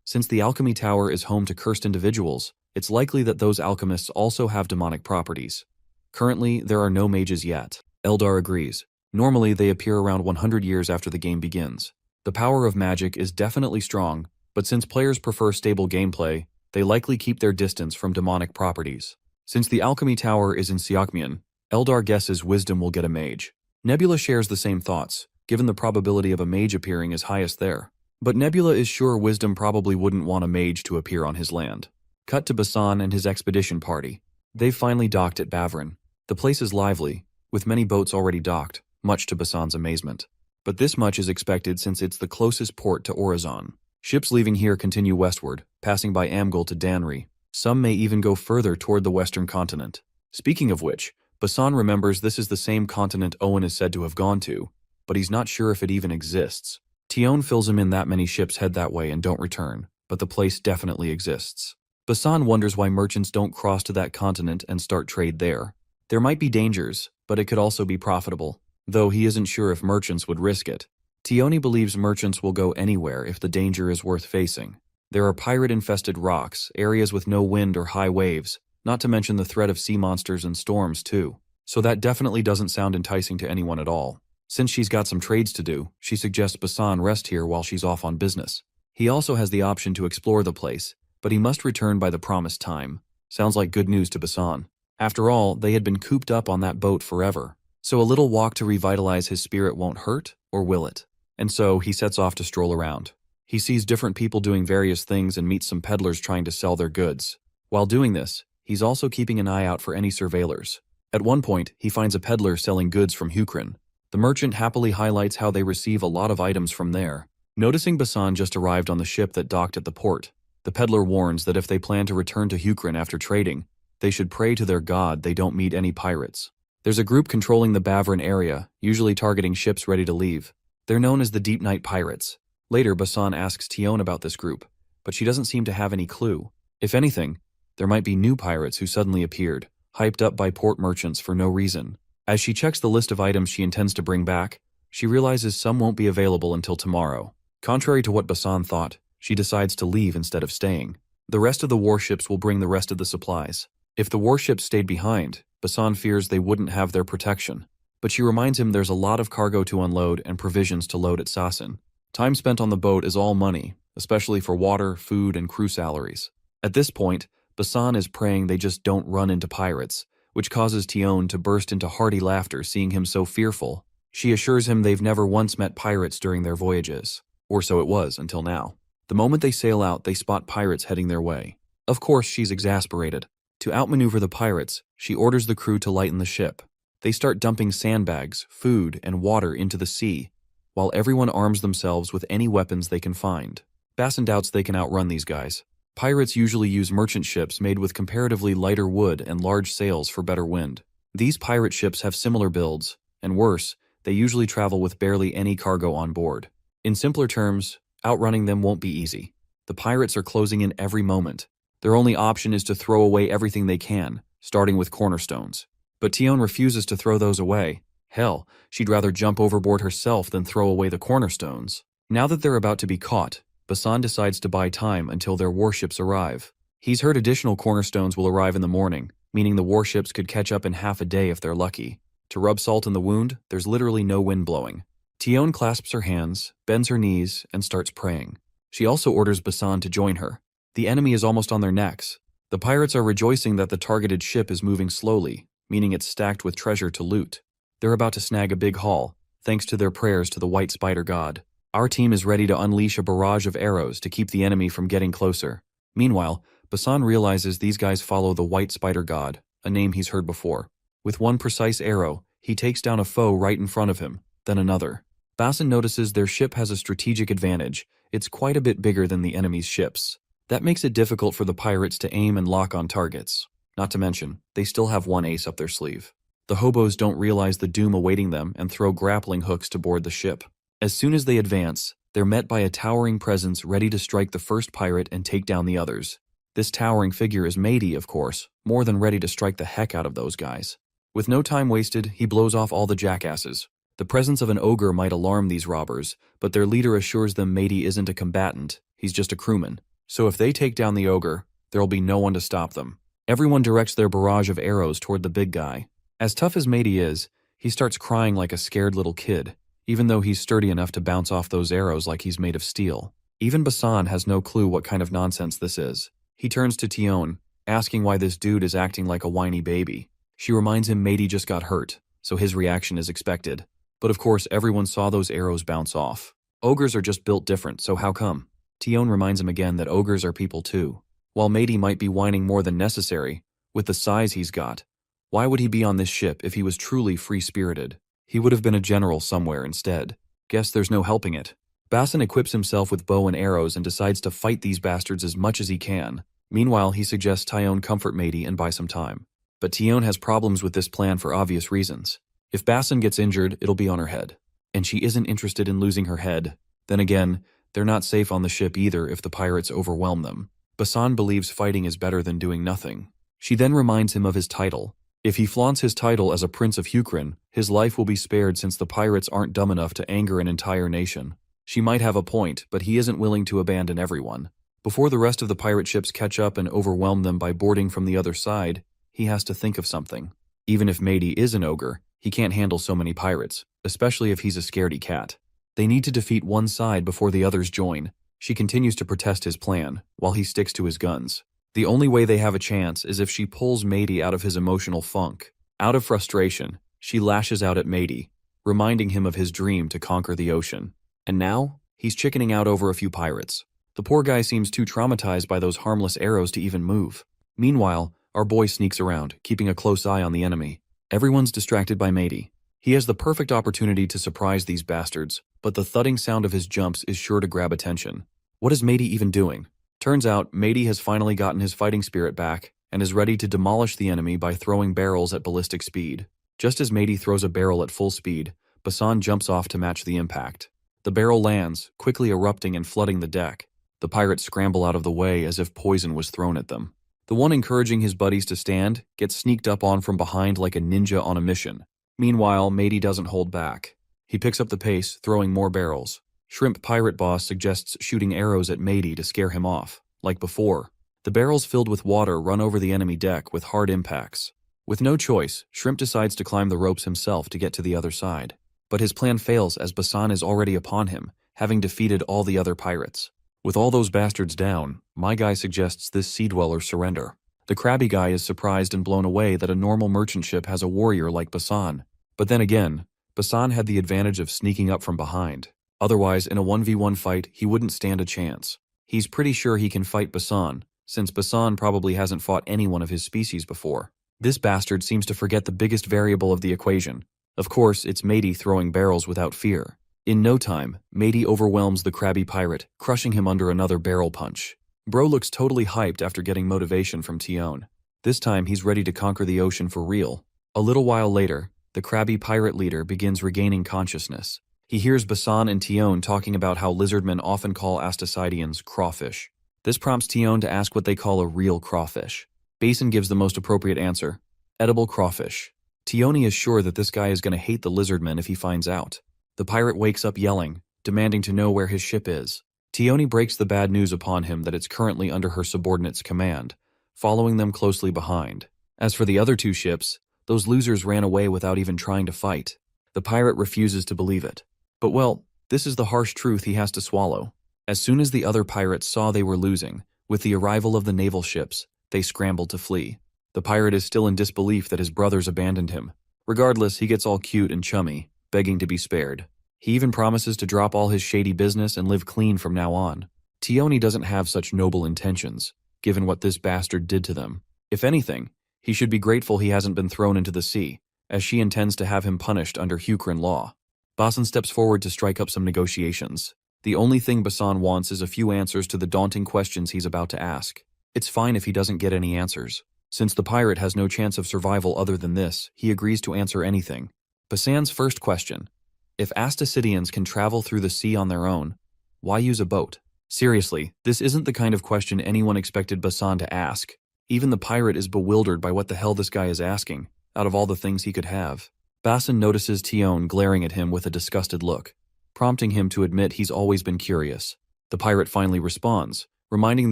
Speaker 1: Since the alchemy tower is home to cursed individuals, it's likely that those alchemists also have demonic properties. Currently, there are no mages yet. Eldar agrees. Normally, they appear around 100 years after the game begins. The power of magic is definitely strong, but since players prefer stable gameplay, they likely keep their distance from demonic properties. Since the alchemy tower is in Seokmyeon, Eldar guesses Wisdom will get a mage. Nebula shares the same thoughts, given the probability of a mage appearing is highest there. But Nebula is sure Wisdom probably wouldn't want a mage to appear on his land. Cut to Basan and his expedition party. They've finally docked at Bavrin. The place is lively, with many boats already docked, much to Basan's amazement. But this much is expected since it's the closest port to Orazon. Ships leaving here continue westward, passing by Amgul to Danri. Some may even go further toward the western continent. Speaking of which, Basan remembers this is the same continent Owen is said to have gone to, but he's not sure if it even exists. Tion fills him in that many ships head that way and don't return, but the place definitely exists. Basan wonders why merchants don't cross to that continent and start trade there. There might be dangers, but it could also be profitable, though he isn't sure if merchants would risk it. Tioni believes merchants will go anywhere if the danger is worth facing. There are pirate-infested rocks, areas with no wind or high waves, not to mention the threat of sea monsters and storms too. So that definitely doesn't sound enticing to anyone at all. Since she's got some trades to do, she suggests Basan rest here while she's off on business. He also has the option to explore the place, but he must return by the promised time. Sounds like good news to Basan. After all, they had been cooped up on that boat forever. So a little walk to revitalize his spirit won't hurt, or will it? And so he sets off to stroll around. He sees different people doing various things and meets some peddlers trying to sell their goods. While doing this, he's also keeping an eye out for any surveillors. At one point, he finds a peddler selling goods from Hukrin. The merchant happily highlights how they receive a lot of items from there. Noticing Basan just arrived on the ship that docked at the port, the peddler warns that if they plan to return to Hukrin after trading, they should pray to their god they don't meet any pirates. There's a group controlling the Bavran area, usually targeting ships ready to leave. They're known as the Deep Night Pirates. Later, Basan asks Tion about this group, but she doesn't seem to have any clue. If anything, there might be new pirates who suddenly appeared, hyped up by port merchants for no reason. As she checks the list of items she intends to bring back, she realizes some won't be available until tomorrow. Contrary to what Basan thought, she decides to leave instead of staying. The rest of the warships will bring the rest of the supplies. If the warships stayed behind, Basan fears they wouldn't have their protection. But she reminds him there's a lot of cargo to unload and provisions to load at Sasin. Time spent on the boat is all money, especially for water, food, and crew salaries. At this point, Basan is praying they just don't run into pirates, which causes Tion to burst into hearty laughter seeing him so fearful. She assures him they've never once met pirates during their voyages. Or so it was until now. The moment they sail out, they spot pirates heading their way. Of course, she's exasperated. To outmaneuver the pirates, she orders the crew to lighten the ship. They start dumping sandbags, food, and water into the sea, while everyone arms themselves with any weapons they can find. Basan doubts they can outrun these guys. Pirates usually use merchant ships made with comparatively lighter wood and large sails for better wind. These pirate ships have similar builds, and worse, they usually travel with barely any cargo on board. In simpler terms, outrunning them won't be easy. The pirates are closing in every moment. Their only option is to throw away everything they can, starting with cornerstones. But Tion refuses to throw those away. Hell, she'd rather jump overboard herself than throw away the cornerstones. Now that they're about to be caught, Basan decides to buy time until their warships arrive. He's heard additional cornerstones will arrive in the morning, meaning the warships could catch up in half a day if they're lucky. To rub salt in the wound, there's literally no wind blowing. Tion clasps her hands, bends her knees, and starts praying. She also orders Basan to join her. The enemy is almost on their necks. The pirates are rejoicing that the targeted ship is moving slowly, meaning it's stacked with treasure to loot. They're about to snag a big haul, thanks to their prayers to the White Spider God. Our team is ready to unleash a barrage of arrows to keep the enemy from getting closer. Meanwhile, Basan realizes these guys follow the White Spider God, a name he's heard before. With one precise arrow, he takes down a foe right in front of him, then another. Basan notices their ship has a strategic advantage. It's quite a bit bigger than the enemy's ships. That makes it difficult for the pirates to aim and lock on targets. Not to mention, they still have one ace up their sleeve. The hobos don't realize the doom awaiting them and throw grappling hooks to board the ship. As soon as they advance, they're met by a towering presence ready to strike the first pirate and take down the others. This towering figure is Matey, of course, more than ready to strike the heck out of those guys. With no time wasted, he blows off all the jackasses. The presence of an ogre might alarm these robbers, but their leader assures them Matey isn't a combatant, he's just a crewman. So if they take down the ogre, there'll be no one to stop them. Everyone directs their barrage of arrows toward the big guy. As tough as Matey is, he starts crying like a scared little kid, even though he's sturdy enough to bounce off those arrows like he's made of steel. Even Basan has no clue what kind of nonsense this is. He turns to Tion, asking why this dude is acting like a whiny baby. She reminds him Matey just got hurt, so his reaction is expected. But of course, everyone saw those arrows bounce off. Ogres are just built different, so how come? Tion reminds him again that ogres are people too. While Matey might be whining more than necessary, with the size he's got, why would he be on this ship if he was truly free-spirited? He would have been a general somewhere instead. Guess there's no helping it. Basan equips himself with bow and arrows and decides to fight these bastards as much as he can. Meanwhile, he suggests Tion comfort Matey and buy some time. But Tion has problems with this plan for obvious reasons. If Basin gets injured, it'll be on her head. And she isn't interested in losing her head. Then again, they're not safe on the ship either if the pirates overwhelm them. Basin believes fighting is better than doing nothing. She then reminds him of his title. If he flaunts his title as a Prince of Hukrin, his life will be spared since the pirates aren't dumb enough to anger an entire nation. She might have a point, but he isn't willing to abandon everyone. Before the rest of the pirate ships catch up and overwhelm them by boarding from the other side, he has to think of something. Even if Matey is an ogre, he can't handle so many pirates, especially if he's a scaredy cat. They need to defeat one side before the others join. She continues to protest his plan, while he sticks to his guns. The only way they have a chance is if she pulls Matey out of his emotional funk. Out of frustration, she lashes out at Matey, reminding him of his dream to conquer the ocean. And now, he's chickening out over a few pirates. The poor guy seems too traumatized by those harmless arrows to even move. Meanwhile, our boy sneaks around, keeping a close eye on the enemy. Everyone's distracted by Matey. He has the perfect opportunity to surprise these bastards, but the thudding sound of his jumps is sure to grab attention. What is Matey even doing? Turns out, Matey has finally gotten his fighting spirit back and is ready to demolish the enemy by throwing barrels at ballistic speed. Just as Matey throws a barrel at full speed, Basan jumps off to match the impact. The barrel lands, quickly erupting and flooding the deck. The pirates scramble out of the way as if poison was thrown at them. The one encouraging his buddies to stand gets sneaked up on from behind like a ninja on a mission. Meanwhile, Matey doesn't hold back. He picks up the pace, throwing more barrels. Shrimp Pirate Boss suggests shooting arrows at Matey to scare him off. Like before, the barrels filled with water run over the enemy deck with hard impacts. With no choice, Shrimp decides to climb the ropes himself to get to the other side. But his plan fails as Basan is already upon him, having defeated all the other pirates. With all those bastards down, my guy suggests this sea dweller surrender. The crabby guy is surprised and blown away that a normal merchant ship has a warrior like Basan. But then again, Basan had the advantage of sneaking up from behind. Otherwise, in a 1v1 fight, he wouldn't stand a chance. He's pretty sure he can fight Basan, since Basan probably hasn't fought anyone of his species before. This bastard seems to forget the biggest variable of the equation. Of course, it's Matey throwing barrels without fear. In no time, Matey overwhelms the crabby pirate, crushing him under another barrel punch. Bro looks totally hyped after getting motivation from Tion. This time, he's ready to conquer the ocean for real. A little while later, the crabby pirate leader begins regaining consciousness. He hears Basan and Tion talking about how lizardmen often call Astasidians crawfish. This prompts Tion to ask what they call a real crawfish. Basin gives the most appropriate answer: edible crawfish. Tioni is sure that this guy is going to hate the lizardmen if he finds out. The pirate wakes up yelling, demanding to know where his ship is. Tioni breaks the bad news upon him that it's currently under her subordinate's command, following them closely behind. As for the other two ships, those losers ran away without even trying to fight. The pirate refuses to believe it. But well, this is the harsh truth he has to swallow. As soon as the other pirates saw they were losing, with the arrival of the naval ships, they scrambled to flee. The pirate is still in disbelief that his brothers abandoned him. Regardless, he gets all cute and chummy, begging to be spared. He even promises to drop all his shady business and live clean from now on. Tioni doesn't have such noble intentions, given what this bastard did to them. If anything, he should be grateful he hasn't been thrown into the sea, as she intends to have him punished under Hukrin law. Basan steps forward to strike up some negotiations. The only thing Basan wants is a few answers to the daunting questions he's about to ask. It's fine if he doesn't get any answers. Since the pirate has no chance of survival other than this, he agrees to answer anything. Basan's first question: if Astasidians can travel through the sea on their own, why use a boat? Seriously, this isn't the kind of question anyone expected Basan to ask. Even the pirate is bewildered by what the hell this guy is asking, out of all the things he could have. Basan notices Tion glaring at him with a disgusted look, prompting him to admit he's always been curious. The pirate finally responds, reminding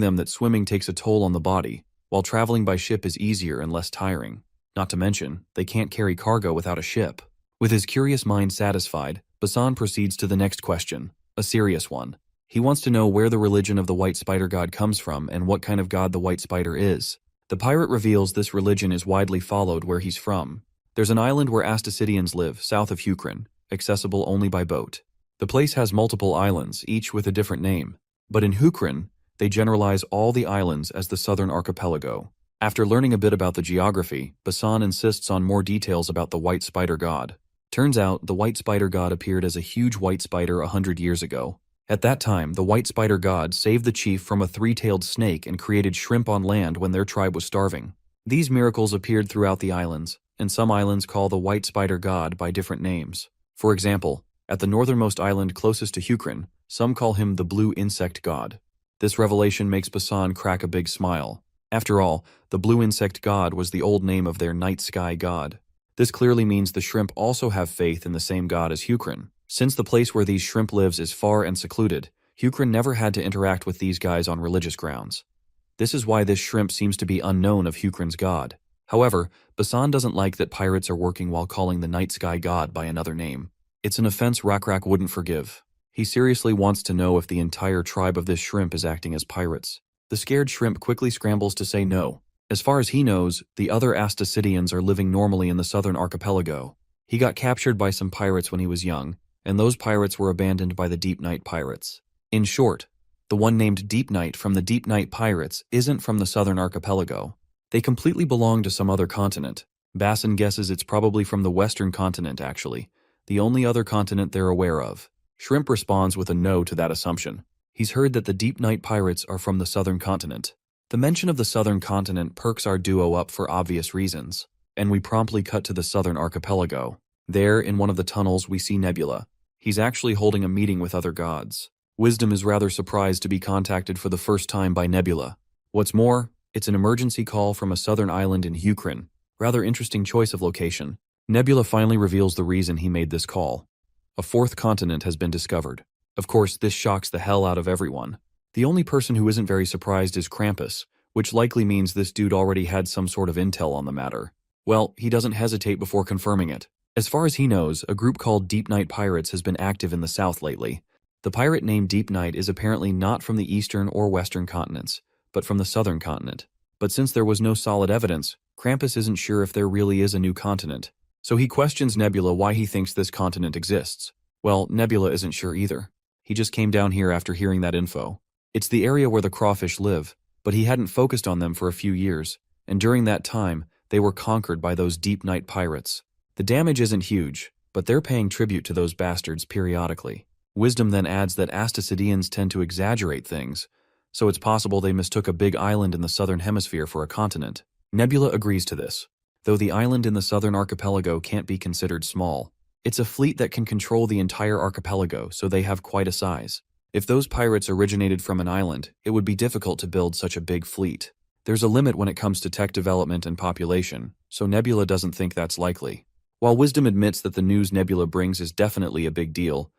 Speaker 1: them that swimming takes a toll on the body, while traveling by ship is easier and less tiring. Not to mention, they can't carry cargo without a ship. With his curious mind satisfied, Basan proceeds to the next question, a serious one. He wants to know where the religion of the white spider god comes from and what kind of god the white spider is. The pirate reveals this religion is widely followed where he's from. There's an island where Astasidians live, south of Hukrin, accessible only by boat. The place has multiple islands, each with a different name. But in Hukrin, they generalize all the islands as the Southern Archipelago. After learning a bit about the geography, Basan insists on more details about the white spider god. Turns out, the white spider god appeared as a huge white spider 100 years ago. At that time, the white spider god saved the chief from a three-tailed snake and created shrimp on land when their tribe was starving. These miracles appeared throughout the islands, and some islands call the white spider god by different names. For example, at the northernmost island closest to Hukrin, some call him the blue insect god. This revelation makes Basan crack a big smile. After all, the blue insect god was the old name of their night sky god. This clearly means the shrimp also have faith in the same god as Hukrin. Since the place where these shrimp lives is far and secluded, Hukrin never had to interact with these guys on religious grounds. This is why this shrimp seems to be unknown of Hukrin's god. However, Basan doesn't like that pirates are working while calling the night sky god by another name. It's an offense Rakrak wouldn't forgive. He seriously wants to know if the entire tribe of this shrimp is acting as pirates. The scared shrimp quickly scrambles to say no. As far as he knows, the other Astacidians are living normally in the southern archipelago. He got captured by some pirates when he was young, and those pirates were abandoned by the Deep Night pirates. In short, the one named Deep Night from the Deep Night pirates isn't from the southern archipelago. They completely belong to some other continent. Basan guesses it's probably from the western continent, actually, the only other continent they're aware of. Shrimp responds with a no to that assumption. He's heard that the Deep Night pirates are from the southern continent. The mention of the southern continent perks our duo up for obvious reasons, and we promptly cut to the southern archipelago. There, in one of the tunnels, we see Nebula. He's actually holding a meeting with other gods. Wisdom is rather surprised to be contacted for the first time by Nebula. What's more, it's an emergency call from a southern island in Hukrin. Rather interesting choice of location. Nebula finally reveals the reason he made this call. A fourth continent has been discovered. Of course, this shocks the hell out of everyone. The only person who isn't very surprised is Krampus, which likely means this dude already had some sort of intel on the matter. Well, he doesn't hesitate before confirming it. As far as he knows, a group called Deep Night Pirates has been active in the south lately. The pirate named Deep Night is apparently not from the eastern or western continents, but from the southern continent. But since there was no solid evidence, Krampus isn't sure if there really is a new continent. So he questions Nebula why he thinks this continent exists. Well, Nebula isn't sure either. He just came down here after hearing that info. It's the area where the crawfish live, but he hadn't focused on them for a few years, and during that time, they were conquered by those Deep Night pirates. The damage isn't huge, but they're paying tribute to those bastards periodically. Wisdom then adds that Astacidians tend to exaggerate things, so it's possible they mistook a big island in the southern hemisphere for a continent. Nebula agrees to this, though the island in the southern archipelago can't be considered small. It's a fleet that can control the entire archipelago, so they have quite a size. If those pirates originated from an island, it would be difficult to build such a big fleet. There's a limit when it comes to tech development and population, so Nebula doesn't think that's likely. While Wisdom admits that the news Nebula brings is definitely a big deal,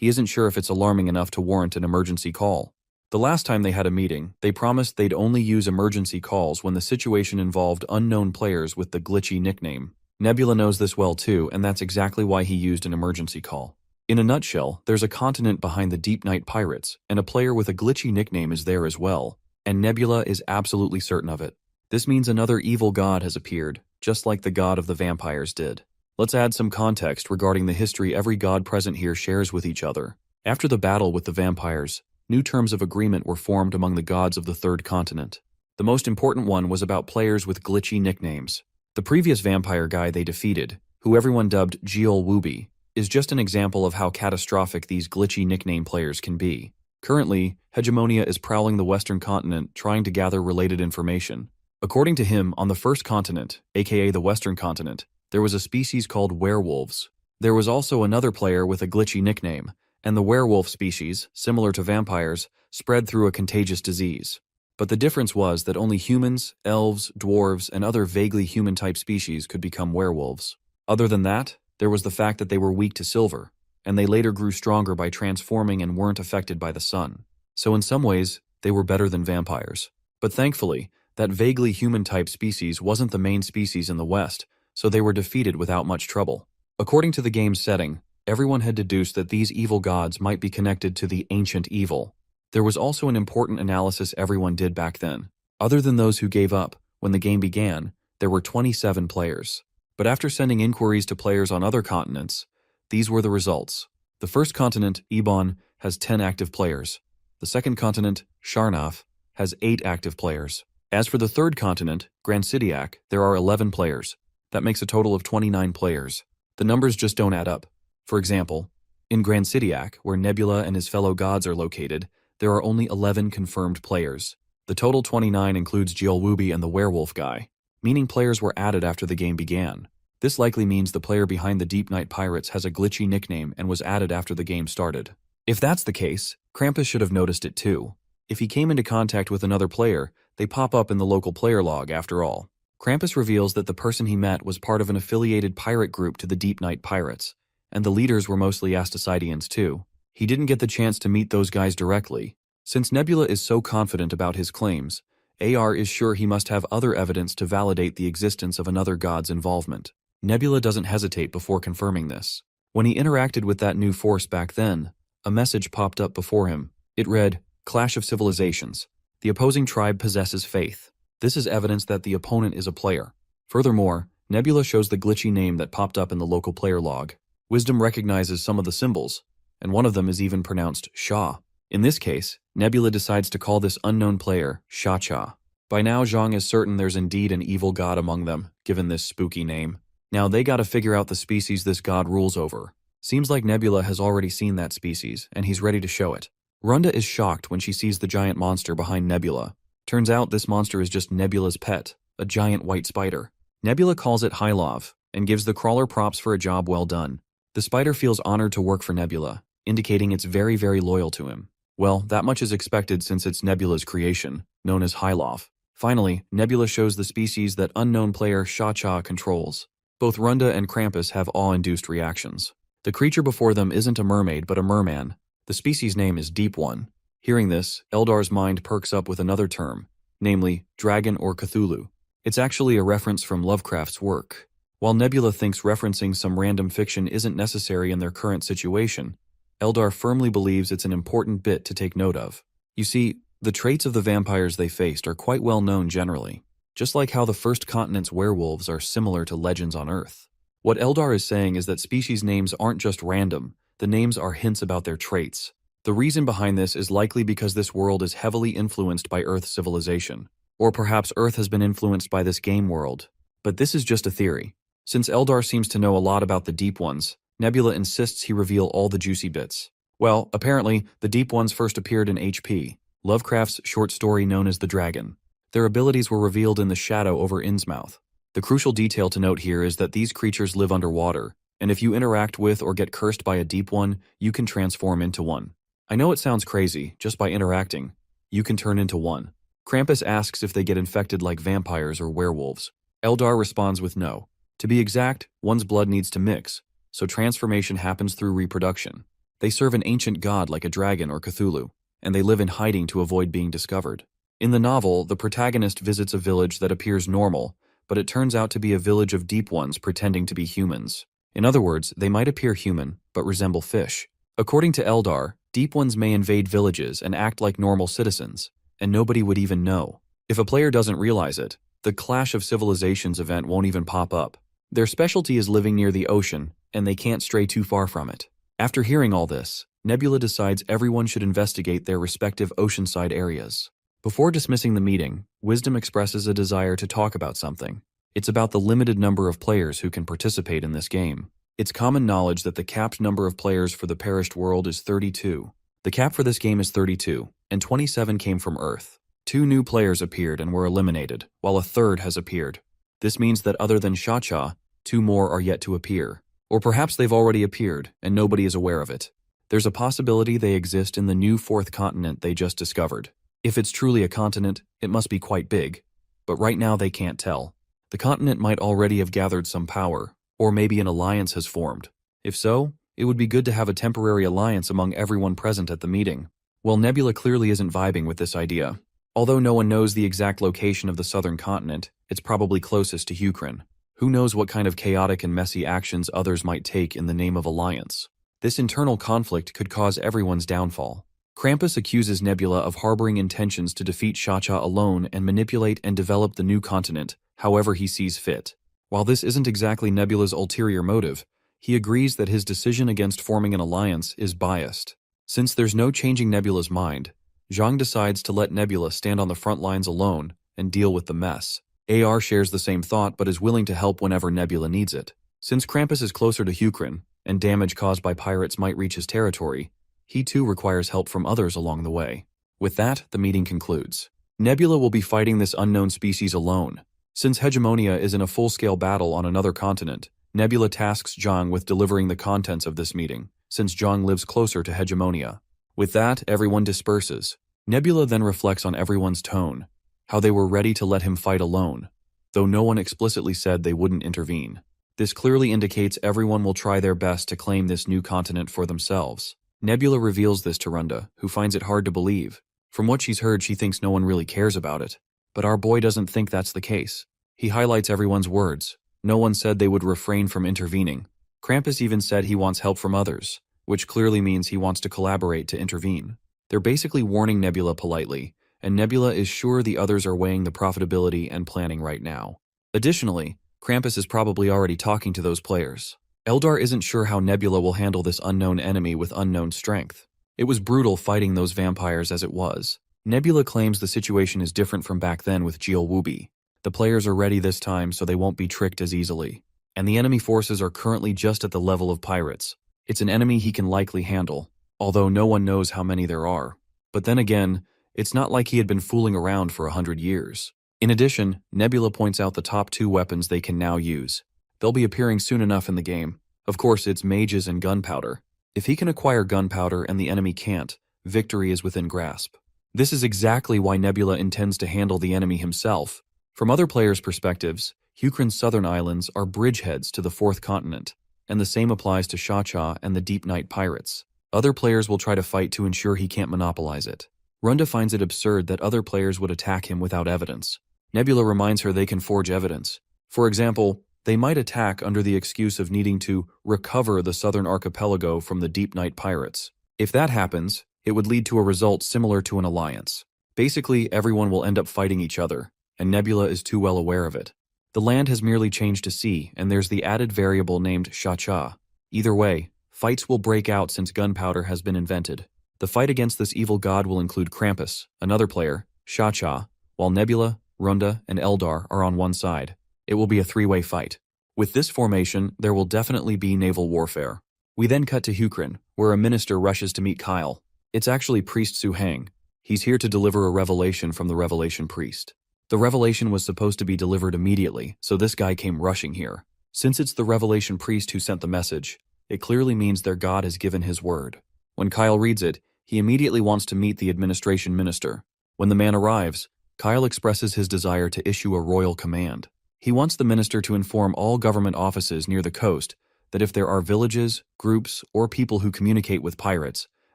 Speaker 1: he isn't sure if it's alarming enough to warrant an emergency call. The last time they had a meeting, they promised they'd only use emergency calls when the situation involved unknown players with the glitchy nickname. Nebula knows this well too, and that's exactly why he used an emergency call. In a nutshell, there's a continent behind the Deep Night pirates, and a player with a glitchy nickname is there as well, and Nebula is absolutely certain of it. This means another evil god has appeared, just like the god of the vampires did. Let's add some context regarding the history every god present here shares with each other. After the battle with the vampires, new terms of agreement were formed among the gods of the third continent. The most important one was about players with glitchy nicknames. The previous vampire guy they defeated, who everyone dubbed Geol Wooby, is just an example of how catastrophic these glitchy nickname players can be. Currently, Hegemonia is prowling the western continent trying to gather related information. According to him, on the first continent, aka the western continent, there was a species called werewolves. There was also another player with a glitchy nickname, and the werewolf species, similar to vampires, spread through a contagious disease. But the difference was that only humans, elves, dwarves, and other vaguely human-type species could become werewolves. Other than that, there was the fact that they were weak to silver, and they later grew stronger by transforming and weren't affected by the sun. So in some ways, they were better than vampires. But thankfully, that vaguely human-type species wasn't the main species in the West, so they were defeated without much trouble. According to the game's setting, everyone had deduced that these evil gods might be connected to the ancient evil. There was also an important analysis everyone did back then. Other than those who gave up, when the game began, there were 27 players. But after sending inquiries to players on other continents, these were the results. The first continent, Ebon, has 10 active players. The second continent, Sharnaf, has 8 active players. As for the third continent, Grand Sidiac, there are 11 players. That makes a total of 29 players. The numbers just don't add up. For example, in Grand Sidiac, where Nebula and his fellow gods are located, there are only 11 confirmed players. The total 29 includes Geol Wooby and the werewolf guy. meaning players were added after the game began. This likely means the player behind the Deep Night Pirates has a glitchy nickname and was added after the game started. If that's the case, Krampus should have noticed it too. If he came into contact with another player, they pop up in the local player log after all. Krampus reveals that the person he met was part of an affiliated pirate group to the Deep Night Pirates, and the leaders were mostly Astasidians too. He didn't get the chance to meet those guys directly. Since Nebula is so confident about his claims, AR is sure he must have other evidence to validate the existence of another god's involvement. Nebula doesn't hesitate before confirming this. When he interacted with that new force back then, a message popped up before him. It read, "Clash of Civilizations. The opposing tribe possesses faith." This is evidence that the opponent is a player. Furthermore, Nebula shows the glitchy name that popped up in the local player log. Wisdom recognizes some of the symbols, and one of them is even pronounced Sha. In this case, Nebula decides to call this unknown player Sha-Cha. By now, Zhang is certain there's indeed an evil god among them, given this spooky name. Now they gotta figure out the species this god rules over. Seems like Nebula has already seen that species, and he's ready to show it. Runda is shocked when she sees the giant monster behind Nebula. Turns out this monster is just Nebula's pet, a giant white spider. Nebula calls it Hylov, and gives the crawler props for a job well done. The spider feels honored to work for Nebula, indicating it's very, very loyal to him. Well, that much is expected since it's Nebula's creation, known as Hylov. Finally, Nebula shows the species that unknown player Sha-Cha controls. Both Runda and Krampus have awe-induced reactions. The creature before them isn't a mermaid but a merman. The species name is Deep One. Hearing this, Eldar's mind perks up with another term, namely, dragon or Cthulhu. It's actually a reference from Lovecraft's work. While Nebula thinks referencing some random fiction isn't necessary in their current situation, Eldar firmly believes it's an important bit to take note of. You see, the traits of the vampires they faced are quite well known generally, just like how the first continent's werewolves are similar to legends on Earth. What Eldar is saying is that species names aren't just random, the names are hints about their traits. The reason behind this is likely because this world is heavily influenced by Earth's civilization. Or perhaps Earth has been influenced by this game world. But this is just a theory. Since Eldar seems to know a lot about the Deep Ones, Nebula insists he reveal all the juicy bits. Well, apparently, the Deep Ones first appeared in HP, Lovecraft's short story known as The Dragon. Their abilities were revealed in the shadow over Innsmouth. The crucial detail to note here is that these creatures live underwater, and if you interact with or get cursed by a Deep One, you can transform into one. I know it sounds crazy, just by interacting, you can turn into one. Krampus asks if they get infected like vampires or werewolves. Eldar responds with no. To be exact, one's blood needs to mix, so transformation happens through reproduction. They serve an ancient god like a dragon or Cthulhu, and they live in hiding to avoid being discovered. In the novel, the protagonist visits a village that appears normal, but it turns out to be a village of Deep Ones pretending to be humans. In other words, they might appear human, but resemble fish. According to Eldar, Deep Ones may invade villages and act like normal citizens, and nobody would even know. If a player doesn't realize it, the Clash of Civilizations event won't even pop up. Their specialty is living near the ocean, and they can't stray too far from it. After hearing all this, Nebula decides everyone should investigate their respective oceanside areas. Before dismissing the meeting, Wisdom expresses a desire to talk about something. It's about the limited number of players who can participate in this game. It's common knowledge that the capped number of players for the perished world is 32. The cap for this game is 32, and 27 came from Earth. 2 new players appeared and were eliminated, while a third has appeared. This means that other than Sha-Cha, 2 more are yet to appear. Or perhaps they've already appeared, and nobody is aware of it. There's a possibility they exist in the new 4th continent they just discovered. If it's truly a continent, it must be quite big. But right now they can't tell. The continent might already have gathered some power, or maybe an alliance has formed. If so, it would be good to have a temporary alliance among everyone present at the meeting. Well, Nebula clearly isn't vibing with this idea. Although no one knows the exact location of the southern continent, it's probably closest to Hukrin. Who knows what kind of chaotic and messy actions others might take in the name of alliance. This internal conflict could cause everyone's downfall. Krampus accuses Nebula of harboring intentions to defeat Sha-Cha alone and manipulate and develop the new continent, however he sees fit. While this isn't exactly Nebula's ulterior motive, he agrees that his decision against forming an alliance is biased. Since there's no changing Nebula's mind, Zhang decides to let Nebula stand on the front lines alone and deal with the mess. AR shares the same thought but is willing to help whenever Nebula needs it. Since Krampus is closer to Hukrin, and damage caused by pirates might reach his territory, he too requires help from others along the way. With that, the meeting concludes. Nebula will be fighting this unknown species alone, Since Hegemonia is in a full-scale battle on another continent, Nebula tasks Zhang with delivering the contents of this meeting, since Zhang lives closer to Hegemonia. With that, everyone disperses. Nebula then reflects on everyone's tone, how they were ready to let him fight alone, though no one explicitly said they wouldn't intervene. This clearly indicates everyone will try their best to claim this new continent for themselves. Nebula reveals this to Runda, who finds it hard to believe. From what she's heard, she thinks no one really cares about it. But our boy doesn't think that's the case. He highlights everyone's words. No one said they would refrain from intervening. Krampus even said he wants help from others, which clearly means he wants to collaborate to intervene. They're basically warning Nebula politely, and Nebula is sure the others are weighing the profitability and planning right now. Additionally, Krampus is probably already talking to those players. Eldar isn't sure how Nebula will handle this unknown enemy with unknown strength. It was brutal fighting those vampires as it was. Nebula claims the situation is different from back then with Jiel Wubi. The players are ready this time so they won't be tricked as easily. And the enemy forces are currently just at the level of pirates. It's an enemy he can likely handle, although no one knows how many there are. But then again, it's not like he had been fooling around for 100 years. In addition, Nebula points out the top 2 weapons they can now use. They'll be appearing soon enough in the game. Of course, it's mages and gunpowder. If he can acquire gunpowder and the enemy can't, victory is within grasp. This is exactly why Nebula intends to handle the enemy himself. From other players' perspectives, Hukrin's southern islands are bridgeheads to the 4th continent, and the same applies to Shacha and the Deep Night pirates. Other players will try to fight to ensure he can't monopolize it. Runda finds it absurd that other players would attack him without evidence. Nebula reminds her they can forge evidence. For example, they might attack under the excuse of needing to recover the southern archipelago from the Deep Night pirates. If that happens, it would lead to a result similar to an alliance. Basically, everyone will end up fighting each other, and Nebula is too well aware of it. The land has merely changed to sea, and there's the added variable named Shacha. Either way, fights will break out since gunpowder has been invented. The fight against this evil god will include Krampus, another player, Shacha, while Nebula, Runda, and Eldar are on one side. It will be a 3-way fight. With this formation, there will definitely be naval warfare. We then cut to Hukrin, where a minister rushes to meet Kyle. It's actually Priest Su-Hang. He's here to deliver a revelation from the Revelation Priest. The revelation was supposed to be delivered immediately, so this guy came rushing here. Since it's the Revelation Priest who sent the message, it clearly means their god has given his word. When Kyle reads it, he immediately wants to meet the administration minister. When the man arrives, Kyle expresses his desire to issue a royal command. He wants the minister to inform all government offices near the coast that if there are villages, groups, or people who communicate with pirates,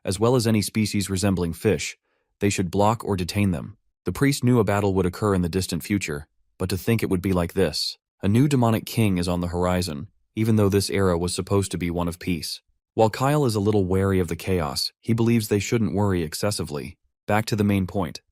Speaker 1: as well as any species resembling fish, they should block or detain them. The priest knew a battle would occur in the distant future, but to think it would be like this. A new demonic king is on the horizon, even though this era was supposed to be one of peace. While Kyle is a little wary of the chaos, he believes they shouldn't worry excessively. Back to the main point.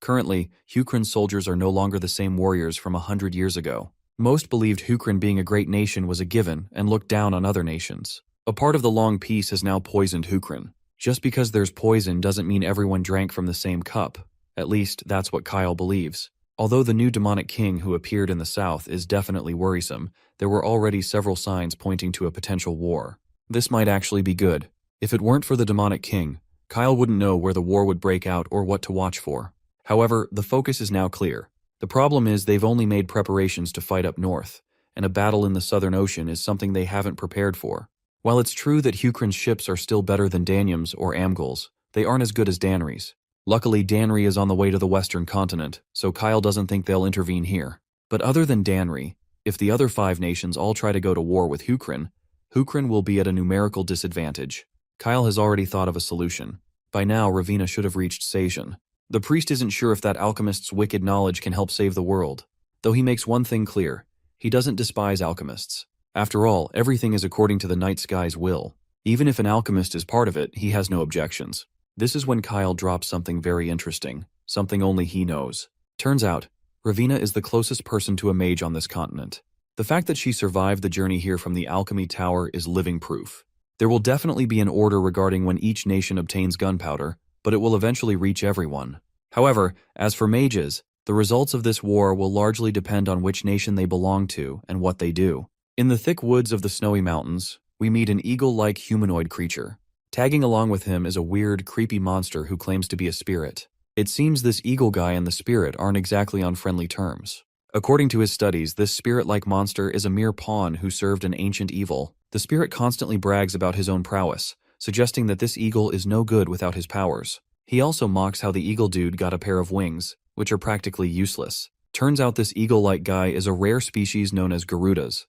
Speaker 1: Currently, Hukrin's soldiers are no longer the same warriors from 100 years ago. Most believed Hukrin being a great nation was a given and looked down on other nations. A part of the long peace has now poisoned Hukrin. Just because there's poison doesn't mean everyone drank from the same cup. At least, that's what Kyle believes. Although the new demonic king who appeared in the south is definitely worrisome, there were already several signs pointing to a potential war. This might actually be good. If it weren't for the demonic king, Kyle wouldn't know where the war would break out or what to watch for. However, the focus is now clear. The problem is they've only made preparations to fight up north, and a battle in the Southern Ocean is something they haven't prepared for. While it's true that Hukrin's ships are still better than Danyam's or Amgul's, they aren't as good as Danry's. Luckily, Danry is on the way to the western continent, so Kyle doesn't think they'll intervene here. But other than Danry, if the other 5 nations all try to go to war with Hukrin, Hukrin will be at a numerical disadvantage. Kyle has already thought of a solution. By now, Ravina should have reached Sajan. The priest isn't sure if that alchemist's wicked knowledge can help save the world, though he makes one thing clear. He doesn't despise alchemists. After all, everything is according to the night sky's will. Even if an alchemist is part of it, he has no objections. This is when Kyle drops something very interesting, something only he knows. Turns out, Ravina is the closest person to a mage on this continent. The fact that she survived the journey here from the Alchemy Tower is living proof. There will definitely be an order regarding when each nation obtains gunpowder, but it will eventually reach everyone. However, as for mages, the results of this war will largely depend on which nation they belong to and what they do. In the thick woods of the Snowy Mountains, we meet an eagle-like humanoid creature. Tagging along with him is a weird, creepy monster who claims to be a spirit. It seems this eagle guy and the spirit aren't exactly on friendly terms. According to his studies, this spirit-like monster is a mere pawn who served an ancient evil. The spirit constantly brags about his own prowess, suggesting that this eagle is no good without his powers. He also mocks how the eagle dude got a pair of wings, which are practically useless. Turns out this eagle-like guy is a rare species known as Garudas.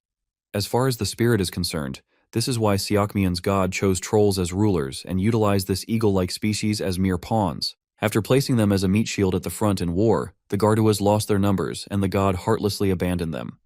Speaker 1: As far as the spirit is concerned, this is why Seokmien's god chose trolls as rulers and utilized this eagle-like species as mere pawns. After placing them as a meat shield at the front in war, the Garduas lost their numbers and the god heartlessly abandoned them.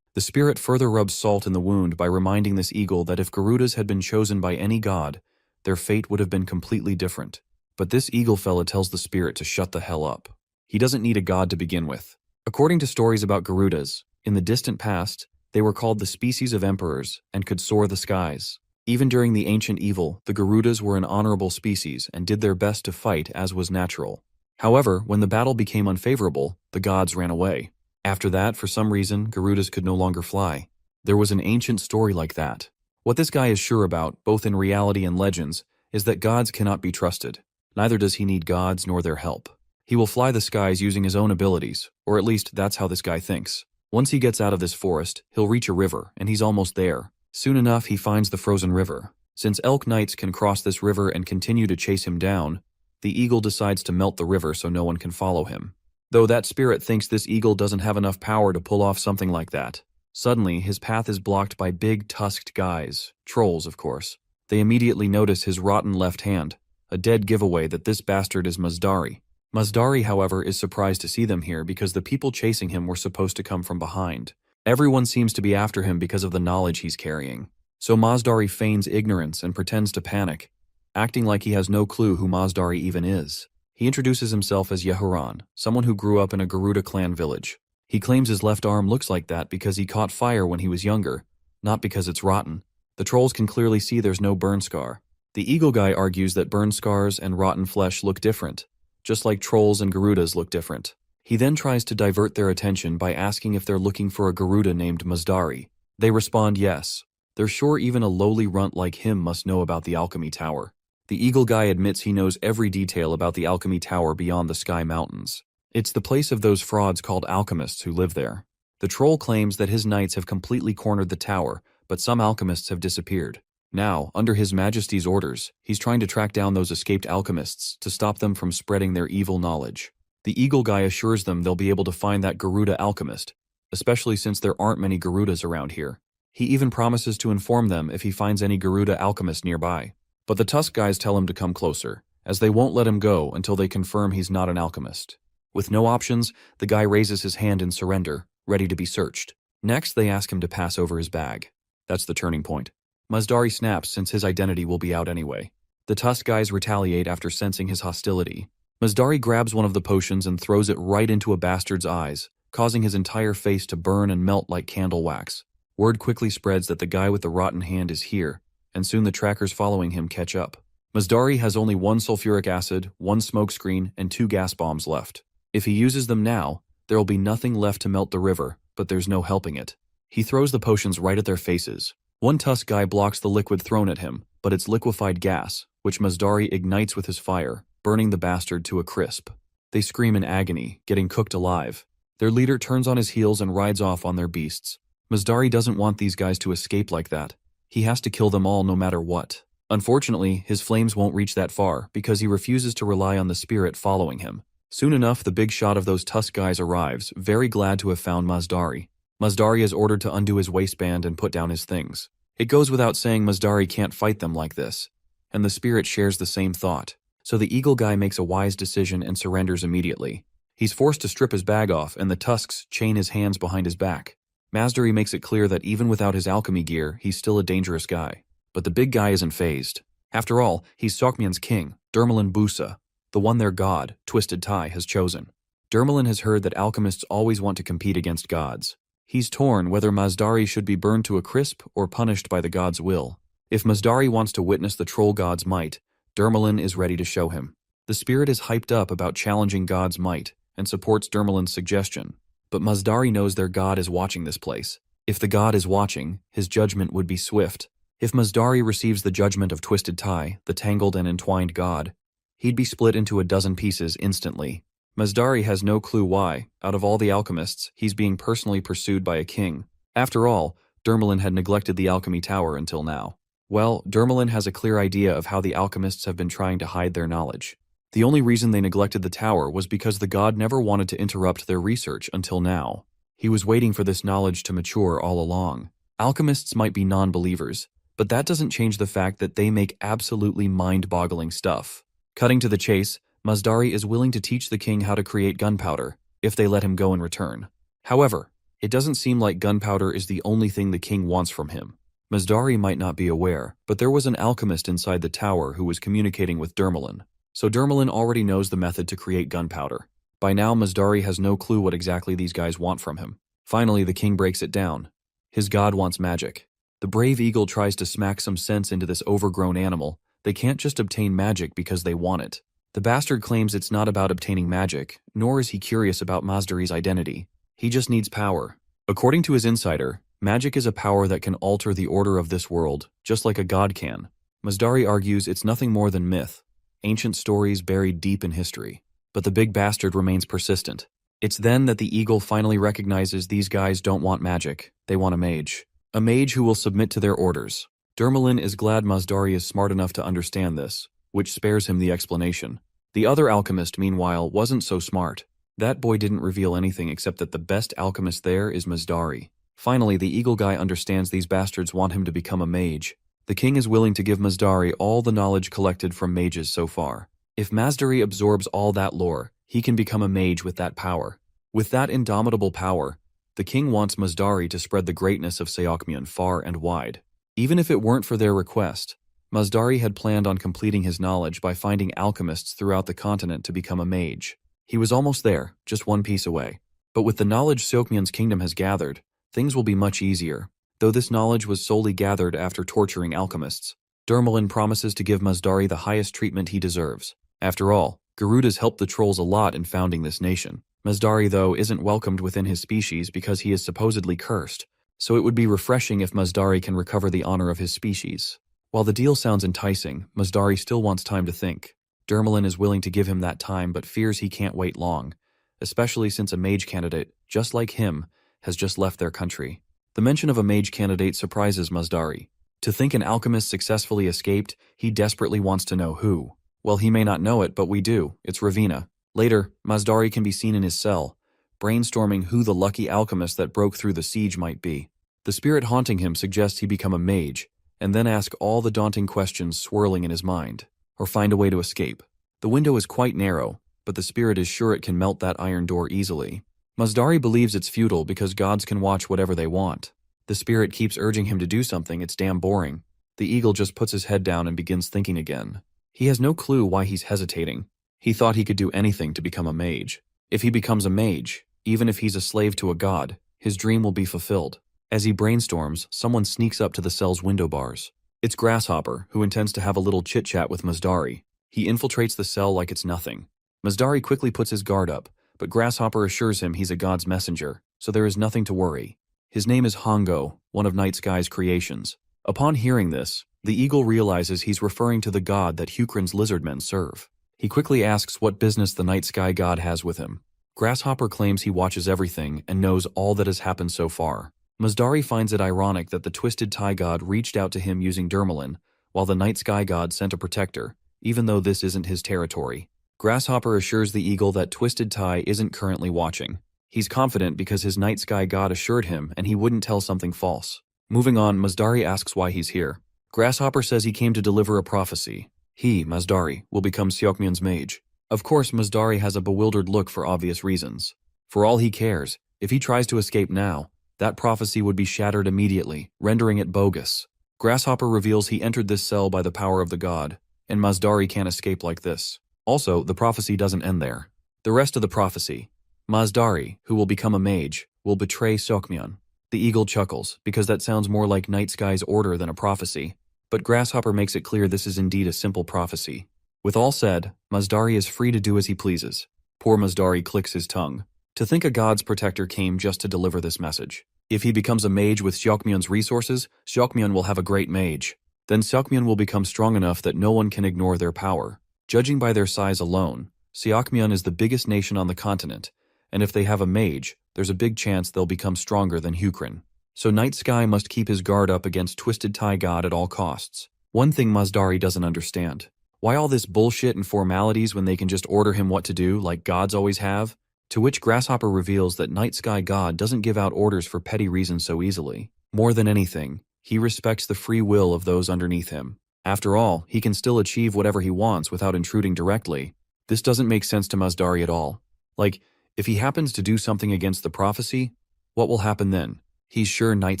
Speaker 1: The spirit further rubs salt in the wound by reminding this eagle that if Garudas had been chosen by any god, their fate would have been completely different. But this eagle fella tells the spirit to shut the hell up. He doesn't need a god to begin with. According to stories about Garudas, in the distant past, they were called the species of emperors and could soar the skies. Even during the ancient evil, the Garudas were an honorable species and did their best to fight as was natural. However, when the battle became unfavorable, the gods ran away. After that, for some reason, Garudas could no longer fly. There was an ancient story like that. What this guy is sure about, both in reality and legends, is that gods cannot be trusted. Neither does he need gods nor their help. He will fly the skies using his own abilities, or at least that's how this guy thinks. Once he gets out of this forest, he'll reach a river, and he's almost there. Soon enough, he finds the frozen river. Since elk knights can cross this river and continue to chase him down, the eagle decides to melt the river so no one can follow him. Though that spirit thinks this eagle doesn't have enough power to pull off something like that. Suddenly, his path is blocked by big, tusked guys. Trolls, of course. They immediately notice his rotten left hand, a dead giveaway that this bastard is Mazdari. Mazdari, however, is surprised to see them here because the people chasing him were supposed to come from behind. Everyone seems to be after him because of the knowledge he's carrying. So Mazdari feigns ignorance and pretends to panic, acting like he has no clue who Mazdari even is. He introduces himself as Yehuran, someone who grew up in a Garuda clan village. He claims his left arm looks like that because he caught fire when he was younger, not because it's rotten. The trolls can clearly see there's no burn scar. The eagle guy argues that burn scars and rotten flesh look different, just like trolls and Garudas look different. He then tries to divert their attention by asking if they're looking for a Garuda named Mazdari. They respond yes. They're sure even a lowly runt like him must know about the alchemy tower. The eagle guy admits he knows every detail about the alchemy tower beyond the Sky Mountains. It's the place of those frauds called alchemists who live there. The troll claims that his knights have completely cornered the tower, but some alchemists have disappeared. Now, under His Majesty's orders, he's trying to track down those escaped alchemists to stop them from spreading their evil knowledge. The eagle guy assures them they'll be able to find that Garuda alchemist, especially since there aren't many Garudas around here. He even promises to inform them if he finds any Garuda alchemist nearby. But the Tusk guys tell him to come closer, as they won't let him go until they confirm he's not an alchemist. With no options, the guy raises his hand in surrender, ready to be searched. Next, they ask him to pass over his bag. That's the turning point. Mazdari snaps since his identity will be out anyway. The Tusk guys retaliate after sensing his hostility. Mazdari grabs one of the potions and throws it right into a bastard's eyes, causing his entire face to burn and melt like candle wax. Word quickly spreads that the guy with the rotten hand is here, and soon the trackers following him catch up. Mazdari has only 1 sulfuric acid, 1 smoke screen, and 2 gas bombs left. If he uses them now, there will be nothing left to melt the river, but there's no helping it. He throws the potions right at their faces. One Tusk guy blocks the liquid thrown at him, but it's liquefied gas, which Mazdari ignites with his fire, burning the bastard to a crisp. They scream in agony, getting cooked alive. Their leader turns on his heels and rides off on their beasts. Mazdari doesn't want these guys to escape like that. He has to kill them all no matter what. Unfortunately, his flames won't reach that far because he refuses to rely on the spirit following him. Soon enough, the big shot of those Tusk guys arrives, very glad to have found Mazdari. Mazdari is ordered to undo his waistband and put down his things. It goes without saying Mazdari can't fight them like this, and the spirit shares the same thought. So the eagle guy makes a wise decision and surrenders immediately. He's forced to strip his bag off, and the Tusks chain his hands behind his back. Mazdari makes it clear that even without his alchemy gear, he's still a dangerous guy. But the big guy isn't fazed. After all, he's Seokmien's king, Dermalin Busa, the one their god, Twisted Tai, has chosen. Dermalin has heard that alchemists always want to compete against gods. He's torn whether Mazdari should be burned to a crisp or punished by the god's will. If Mazdari wants to witness the troll god's might, Dermalin is ready to show him. The spirit is hyped up about challenging God's might and supports Dermalin's suggestion, but Mazdari knows their God is watching this place. If the God is watching, his judgment would be swift. If Mazdari receives the judgment of Twisted Tai, the tangled and entwined god, he'd be split into a dozen pieces instantly. Mazdari has no clue why, out of all the alchemists, he's being personally pursued by a king. After all, Dermalin had neglected the alchemy tower until now. Well, Dermalin has a clear idea of how the alchemists have been trying to hide their knowledge. The only reason they neglected the tower was because the god never wanted to interrupt their research until now. He was waiting for this knowledge to mature all along. Alchemists might be non-believers, but that doesn't change the fact that they make absolutely mind-boggling stuff. Cutting to the chase, Mazdari is willing to teach the king how to create gunpowder, if they let him go in return. However, it doesn't seem like gunpowder is the only thing the king wants from him. Mazdari might not be aware, but there was an alchemist inside the tower who was communicating with Dermalin. So Dermalin already knows the method to create gunpowder. By now, Mazdari has no clue what exactly these guys want from him. Finally, the king breaks it down. His god wants magic. The brave eagle tries to smack some sense into this overgrown animal. They can't just obtain magic because they want it. The bastard claims it's not about obtaining magic, nor is he curious about Mazdari's identity. He just needs power. According to his insider, magic is a power that can alter the order of this world, just like a god can. Mazdari argues it's nothing more than myth, ancient stories buried deep in history. But the big bastard remains persistent. It's then that the eagle finally recognizes these guys don't want magic, they want a mage. A mage who will submit to their orders. Dermalin is glad Mazdari is smart enough to understand this, which spares him the explanation. The other alchemist, meanwhile, wasn't so smart. That boy didn't reveal anything except that the best alchemist there is Mazdari. Finally, the eagle guy understands these bastards want him to become a mage. The king is willing to give Mazdari all the knowledge collected from mages so far. If Mazdari absorbs all that lore, he can become a mage with that power. With that indomitable power, the king wants Mazdari to spread the greatness of Seokmyon far and wide. Even if it weren't for their request, Mazdari had planned on completing his knowledge by finding alchemists throughout the continent to become a mage. He was almost there, just one piece away. But with the knowledge Seokmyon's kingdom has gathered, things will be much easier, though this knowledge was solely gathered after torturing alchemists. Dermalin promises to give Mazdari the highest treatment he deserves. After all, Garuda's helped the trolls a lot in founding this nation. Mazdari, though, isn't welcomed within his species because he is supposedly cursed, so it would be refreshing if Mazdari can recover the honor of his species. While the deal sounds enticing, Mazdari still wants time to think. Dermalin is willing to give him that time but fears he can't wait long, especially since a mage candidate, just like him, has just left their country. The mention of a mage candidate surprises Mazdari. To think an alchemist successfully escaped, he desperately wants to know who. Well, he may not know it, but we do. It's Ravina. Later, Mazdari can be seen in his cell, brainstorming who the lucky alchemist that broke through the siege might be. The spirit haunting him suggests he become a mage, and then ask all the daunting questions swirling in his mind, or find a way to escape. The window is quite narrow, but the spirit is sure it can melt that iron door easily. Mazdari believes it's futile because gods can watch whatever they want. The spirit keeps urging him to do something, it's damn boring. The eagle just puts his head down and begins thinking again. He has no clue why he's hesitating. He thought he could do anything to become a mage. If he becomes a mage, even if he's a slave to a god, his dream will be fulfilled. As he brainstorms, someone sneaks up to the cell's window bars. It's Grasshopper, who intends to have a little chit-chat with Mazdari. He infiltrates the cell like it's nothing. Mazdari quickly puts his guard up, but Grasshopper assures him he's a god's messenger, so there is nothing to worry. His name is Hongo, one of Night Sky's creations. Upon hearing this, the eagle realizes he's referring to the god that Hukrin's lizardmen serve. He quickly asks what business the Night Sky god has with him. Grasshopper claims he watches everything and knows all that has happened so far. Mazdari finds it ironic that the Twisted Tie god reached out to him using Dermalin, while the Night Sky god sent a protector, even though this isn't his territory. Grasshopper assures the eagle that Twisted Tie isn't currently watching. He's confident because his Night Sky god assured him and he wouldn't tell something false. Moving on, Mazdari asks why he's here. Grasshopper says he came to deliver a prophecy. He, Mazdari, will become Seokmyon's mage. Of course, Mazdari has a bewildered look for obvious reasons. For all he cares, if he tries to escape now, that prophecy would be shattered immediately, rendering it bogus. Grasshopper reveals he entered this cell by the power of the god, and Mazdari can't escape like this. Also, the prophecy doesn't end there. The rest of the prophecy, Mazdari, who will become a mage, will betray Seokmyon. The eagle chuckles, because that sounds more like Night Sky's order than a prophecy. But Grasshopper makes it clear this is indeed a simple prophecy. With all said, Mazdari is free to do as he pleases. Poor Mazdari clicks his tongue. To think a god's protector came just to deliver this message. If he becomes a mage with Seokmyon's resources, Seokmyon will have a great mage. Then Seokmyon will become strong enough that no one can ignore their power. Judging by their size alone, Seokmyeon is the biggest nation on the continent, and if they have a mage, there's a big chance they'll become stronger than Hukrin. So Night Sky must keep his guard up against Twisted Tie God at all costs. One thing Masdari doesn't understand. Why all this bullshit and formalities when they can just order him what to do, like gods always have? To which Grasshopper reveals that Night Sky God doesn't give out orders for petty reasons so easily. More than anything, he respects the free will of those underneath him. After all, he can still achieve whatever he wants without intruding directly. This doesn't make sense to Masdari at all. Like, if he happens to do something against the prophecy, what will happen then? He's sure Night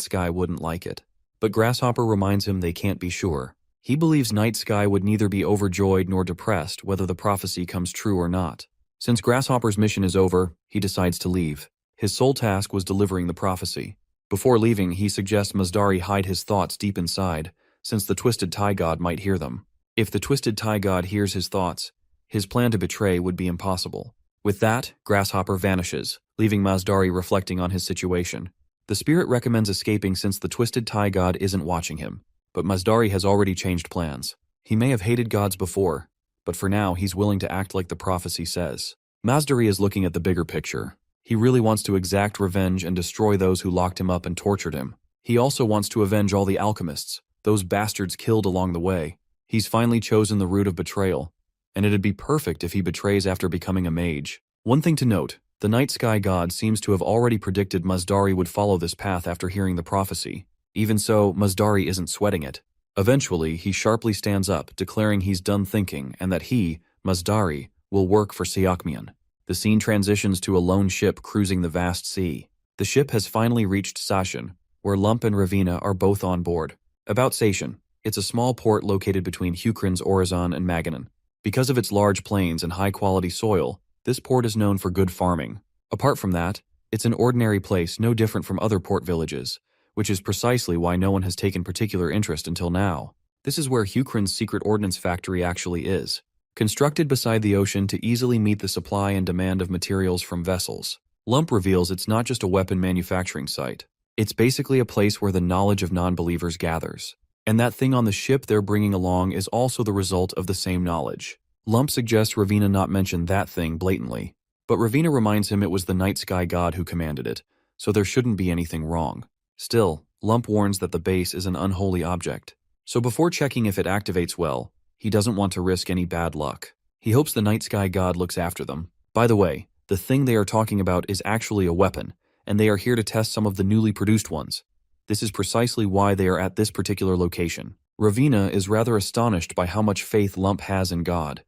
Speaker 1: Sky wouldn't like it. But Grasshopper reminds him they can't be sure. He believes Night Sky would neither be overjoyed nor depressed whether the prophecy comes true or not. Since Grasshopper's mission is over, he decides to leave. His sole task was delivering the prophecy. Before leaving, he suggests Masdari hide his thoughts deep inside, since the Twisted Tie God might hear them. If the Twisted Tie God hears his thoughts, his plan to betray would be impossible. With that, Grasshopper vanishes, leaving Masdari reflecting on his situation. The spirit recommends escaping since the Twisted Tie God isn't watching him, but Masdari has already changed plans. He may have hated gods before, but for now he's willing to act like the prophecy says. Masdari is looking at the bigger picture. He really wants to exact revenge and destroy those who locked him up and tortured him. He also wants to avenge all the alchemists, those bastards killed along the way. He's finally chosen the route of betrayal, and it'd be perfect if he betrays after becoming a mage. One thing to note, the Night Sky God seems to have already predicted Masdari would follow this path after hearing the prophecy. Even so, Masdari isn't sweating it. Eventually, he sharply stands up, declaring he's done thinking and that he, Masdari, will work for Seokmyeon. The scene transitions to a lone ship cruising the vast sea. The ship has finally reached Sashin, where Lump and Ravina are both on board. About Sashin, it's a small port located between Hukrin's Orizon and Maganon. Because of its large plains and high-quality soil, this port is known for good farming. Apart from that, it's an ordinary place no different from other port villages, which is precisely why no one has taken particular interest until now. This is where Hukrin's secret ordnance factory actually is, constructed beside the ocean to easily meet the supply and demand of materials from vessels. Lump reveals it's not just a weapon manufacturing site. It's basically a place where the knowledge of non-believers gathers. And that thing on the ship they're bringing along is also the result of the same knowledge. Lump suggests Ravina not mention that thing blatantly, but Ravina reminds him it was the Night Sky God who commanded it, so there shouldn't be anything wrong. Still, Lump warns that the base is an unholy object, so before checking if it activates well, he doesn't want to risk any bad luck. He hopes the Night Sky God looks after them. By the way, the thing they are talking about is actually a weapon, and they are here to test some of the newly produced ones. This is precisely why they are at this particular location. Ravina is rather astonished by how much faith Lump has in God,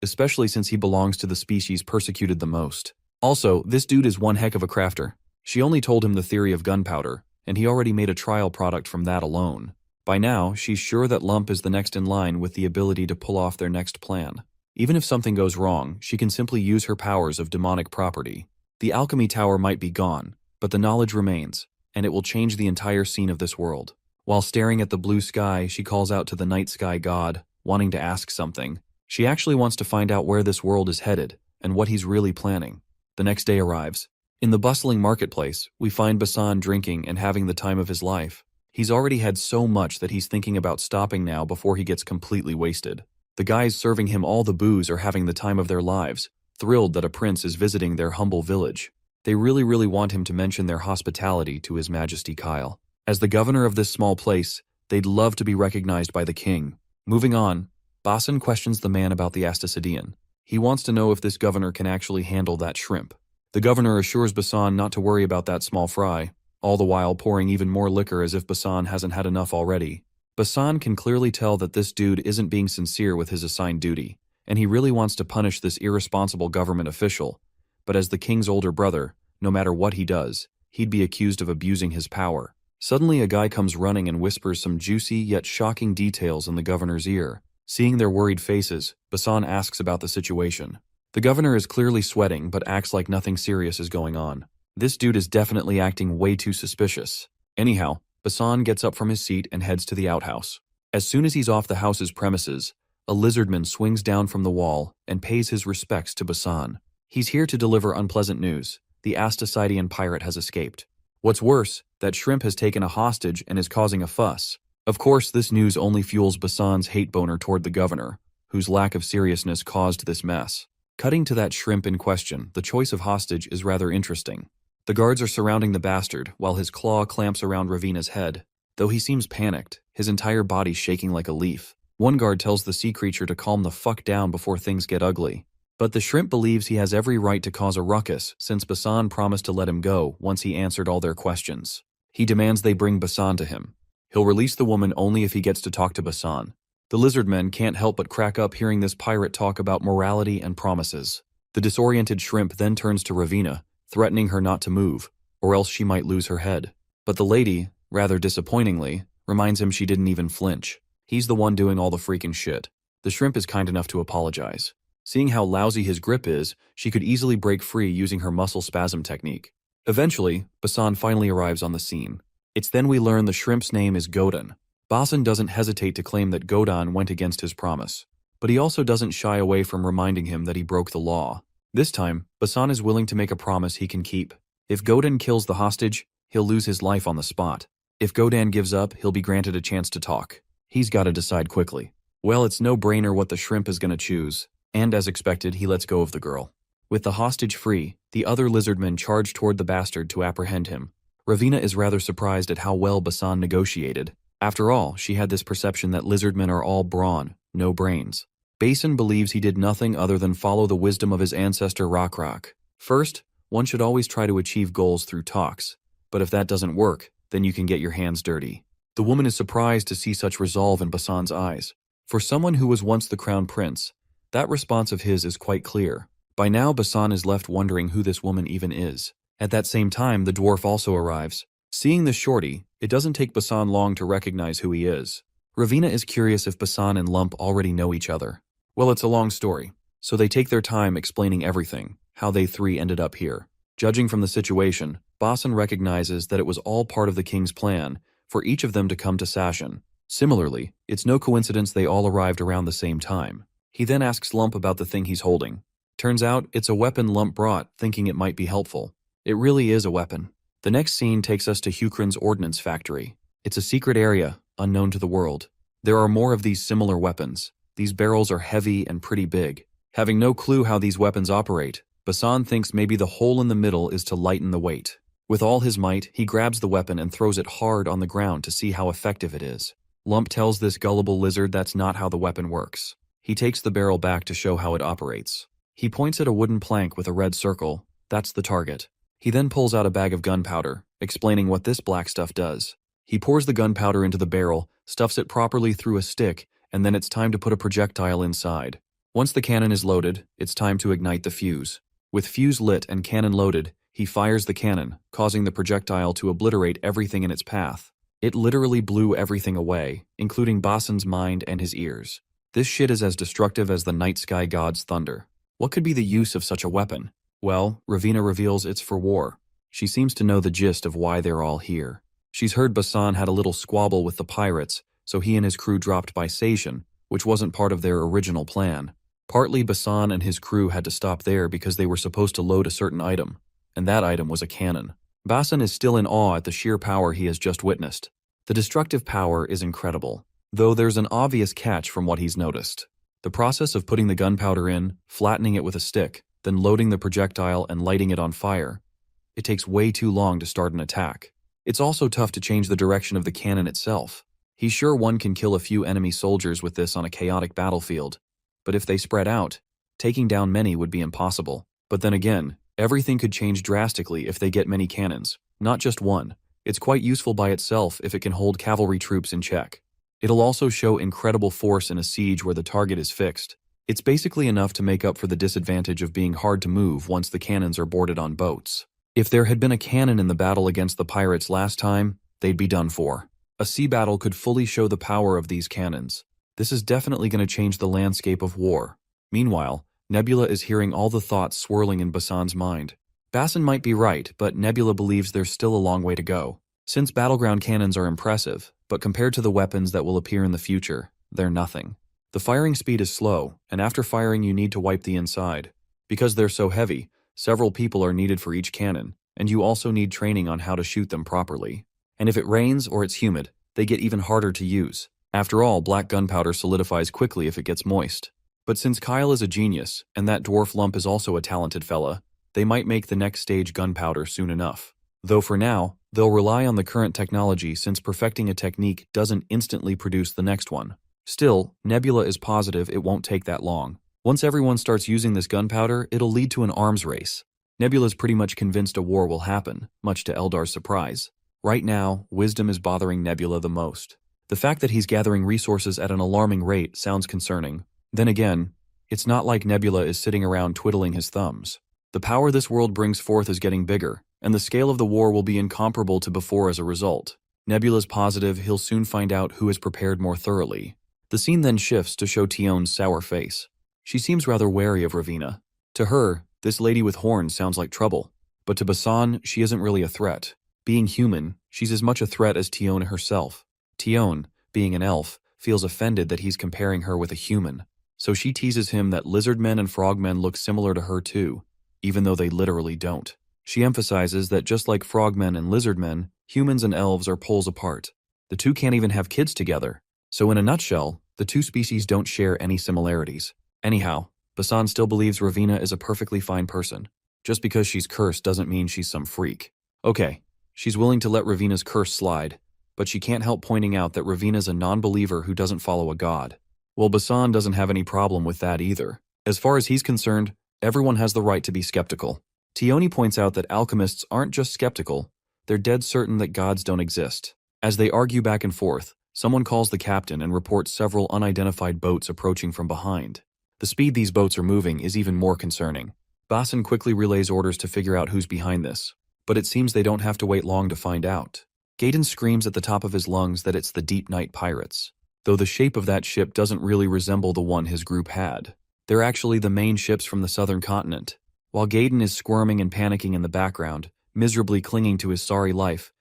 Speaker 1: especially since he belongs to the species persecuted the most. Also, this dude is one heck of a crafter. She only told him the theory of gunpowder, and he already made a trial product from that alone. By now, she's sure that Lump is the next in line with the ability to pull off their next plan. Even if something goes wrong, she can simply use her powers of demonic property. The alchemy tower might be gone, but the knowledge remains, and it will change the entire scene of this world. While staring at the blue sky, she calls out to the Night Sky God, wanting to ask something. She actually wants to find out where this world is headed, and what he's really planning. The next day arrives. In the bustling marketplace, we find Basan drinking and having the time of his life. He's already had so much that he's thinking about stopping now before he gets completely wasted. The guys serving him all the booze are having the time of their lives, thrilled that a prince is visiting their humble village. They really want him to mention their hospitality to His Majesty Kyle. As the governor of this small place, they'd love to be recognized by the king. Moving on, Basan questions the man about the Astasidian. He wants to know if this governor can actually handle that shrimp. The governor assures Basan not to worry about that small fry, all the while pouring even more liquor as if Basan hasn't had enough already. Basan can clearly tell that this dude isn't being sincere with his assigned duty, and he really wants to punish this irresponsible government official. But as the king's older brother, no matter what he does, he'd be accused of abusing his power. Suddenly a guy comes running and whispers some juicy yet shocking details in the governor's ear. Seeing their worried faces, Basan asks about the situation. The governor is clearly sweating but acts like nothing serious is going on. This dude is definitely acting way too suspicious. Anyhow, Basan gets up from his seat and heads to the outhouse. As soon as he's off the house's premises, a lizardman swings down from the wall and pays his respects to Basan. He's here to deliver unpleasant news. The Astasidian pirate has escaped. What's worse, that shrimp has taken a hostage and is causing a fuss. Of course, this news only fuels Basan's hate boner toward the governor, whose lack of seriousness caused this mess. Cutting to that shrimp in question, the choice of hostage is rather interesting. The guards are surrounding the bastard, while his claw clamps around Ravina's head. Though he seems panicked, his entire body shaking like a leaf. One guard tells the sea creature to calm the fuck down before things get ugly. But the shrimp believes he has every right to cause a ruckus since Basan promised to let him go once he answered all their questions. He demands they bring Basan to him. He'll release the woman only if he gets to talk to Basan. The Lizardmen can't help but crack up hearing this pirate talk about morality and promises. The disoriented shrimp then turns to Ravina, threatening her not to move, or else she might lose her head. But the lady, rather disappointingly, reminds him she didn't even flinch. He's the one doing all the freaking shit. The shrimp is kind enough to apologize. Seeing how lousy his grip is, she could easily break free using her muscle spasm technique. Eventually, Basan finally arrives on the scene. It's then we learn the shrimp's name is Godan. Basan doesn't hesitate to claim that Godan went against his promise. But he also doesn't shy away from reminding him that he broke the law. This time, Basan is willing to make a promise he can keep. If Godan kills the hostage, he'll lose his life on the spot. If Godan gives up, he'll be granted a chance to talk. He's got to decide quickly. Well, it's no brainer what the shrimp is going to choose. And as expected, he lets go of the girl. With the hostage free, the other lizardmen charge toward the bastard to apprehend him. Ravina is rather surprised at how well Basan negotiated. After all, she had this perception that lizardmen are all brawn, no brains. Basin believes he did nothing other than follow the wisdom of his ancestor Rock. First, one should always try to achieve goals through talks. But if that doesn't work, then you can get your hands dirty. The woman is surprised to see such resolve in Basan's eyes. For someone who was once the crown prince, that response of his is quite clear. By now, Basan is left wondering who this woman even is. At that same time, the dwarf also arrives. Seeing the shorty, it doesn't take Basan long to recognize who he is. Ravina is curious if Basan and Lump already know each other. Well, it's a long story, so they take their time explaining everything, how they three ended up here. Judging from the situation, Basan recognizes that it was all part of the king's plan for each of them to come to Sashin. Similarly, it's no coincidence they all arrived around the same time. He then asks Lump about the thing he's holding. Turns out, it's a weapon Lump brought, thinking it might be helpful. It really is a weapon. The next scene takes us to Hukrin's ordnance factory. It's a secret area, unknown to the world. There are more of these similar weapons. These barrels are heavy and pretty big. Having no clue how these weapons operate, Basan thinks maybe the hole in the middle is to lighten the weight. With all his might, he grabs the weapon and throws it hard on the ground to see how effective it is. Lump tells this gullible lizard that's not how the weapon works. He takes the barrel back to show how it operates. He points at a wooden plank with a red circle. That's the target. He then pulls out a bag of gunpowder, explaining what this black stuff does. He pours the gunpowder into the barrel, stuffs it properly through a stick, and then it's time to put a projectile inside. Once the cannon is loaded, it's time to ignite the fuse. With fuse lit and cannon loaded, he fires the cannon, causing the projectile to obliterate everything in its path. It literally blew everything away, including Basan's mind and his ears. This shit is as destructive as the night sky god's thunder. What could be the use of such a weapon? Well, Ravina reveals it's for war. She seems to know the gist of why they're all here. She's heard Basan had a little squabble with the pirates, so he and his crew dropped by Sashin, which wasn't part of their original plan. Partly Basan and his crew had to stop there because they were supposed to load a certain item, and that item was a cannon. Basan is still in awe at the sheer power he has just witnessed. The destructive power is incredible, though there's an obvious catch from what he's noticed. The process of putting the gunpowder in, flattening it with a stick, then loading the projectile and lighting it on fire. It takes way too long to start an attack. It's also tough to change the direction of the cannon itself. He's sure one can kill a few enemy soldiers with this on a chaotic battlefield, but if they spread out, taking down many would be impossible. But then again, everything could change drastically if they get many cannons, not just one. It's quite useful by itself if it can hold cavalry troops in check. It'll also show incredible force in a siege where the target is fixed. It's basically enough to make up for the disadvantage of being hard to move once the cannons are boarded on boats. If there had been a cannon in the battle against the pirates last time, they'd be done for. A sea battle could fully show the power of these cannons. This is definitely going to change the landscape of war. Meanwhile, Nebula is hearing all the thoughts swirling in Basan's mind. Basan might be right, but Nebula believes there's still a long way to go. Since battleground cannons are impressive, but compared to the weapons that will appear in the future, they're nothing. The firing speed is slow, and after firing you need to wipe the inside. Because they're so heavy, several people are needed for each cannon, and you also need training on how to shoot them properly. And if it rains or it's humid, they get even harder to use. After all, black gunpowder solidifies quickly if it gets moist. But since Kyle is a genius, and that dwarf lump is also a talented fella, they might make the next stage gunpowder soon enough. Though for now, they'll rely on the current technology since perfecting a technique doesn't instantly produce the next one. Still, Nebula is positive it won't take that long. Once everyone starts using this gunpowder, it'll lead to an arms race. Nebula's pretty much convinced a war will happen, much to Eldar's surprise. Right now, wisdom is bothering Nebula the most. The fact that he's gathering resources at an alarming rate sounds concerning. Then again, it's not like Nebula is sitting around twiddling his thumbs. The power this world brings forth is getting bigger, and the scale of the war will be incomparable to before as a result. Nebula's positive he'll soon find out who is prepared more thoroughly. The scene then shifts to show Tion's sour face. She seems rather wary of Ravina. To her, this lady with horns sounds like trouble, but to Basan, she isn't really a threat. Being human, she's as much a threat as Tion herself. Tion, being an elf, feels offended that he's comparing her with a human, so she teases him that lizardmen and frogmen look similar to her too, even though they literally don't. She emphasizes that just like frogmen and lizardmen, humans and elves are poles apart. The two can't even have kids together. So in a nutshell, the two species don't share any similarities. Anyhow, Basan still believes Ravina is a perfectly fine person. Just because she's cursed doesn't mean she's some freak. Okay, she's willing to let Ravina's curse slide, but she can't help pointing out that Ravina's a non-believer who doesn't follow a god. Well, Basan doesn't have any problem with that either. As far as he's concerned, everyone has the right to be skeptical. Tioni points out that alchemists aren't just skeptical, they're dead certain that gods don't exist. As they argue back and forth, someone calls the captain and reports several unidentified boats approaching from behind. The speed these boats are moving is even more concerning. Basan quickly relays orders to figure out who's behind this, but it seems they don't have to wait long to find out. Gaiden screams at the top of his lungs that it's the Deep Night Pirates, though the shape of that ship doesn't really resemble the one his group had. They're actually the main ships from the southern continent. While Gaiden is squirming and panicking in the background, miserably clinging to his sorry life,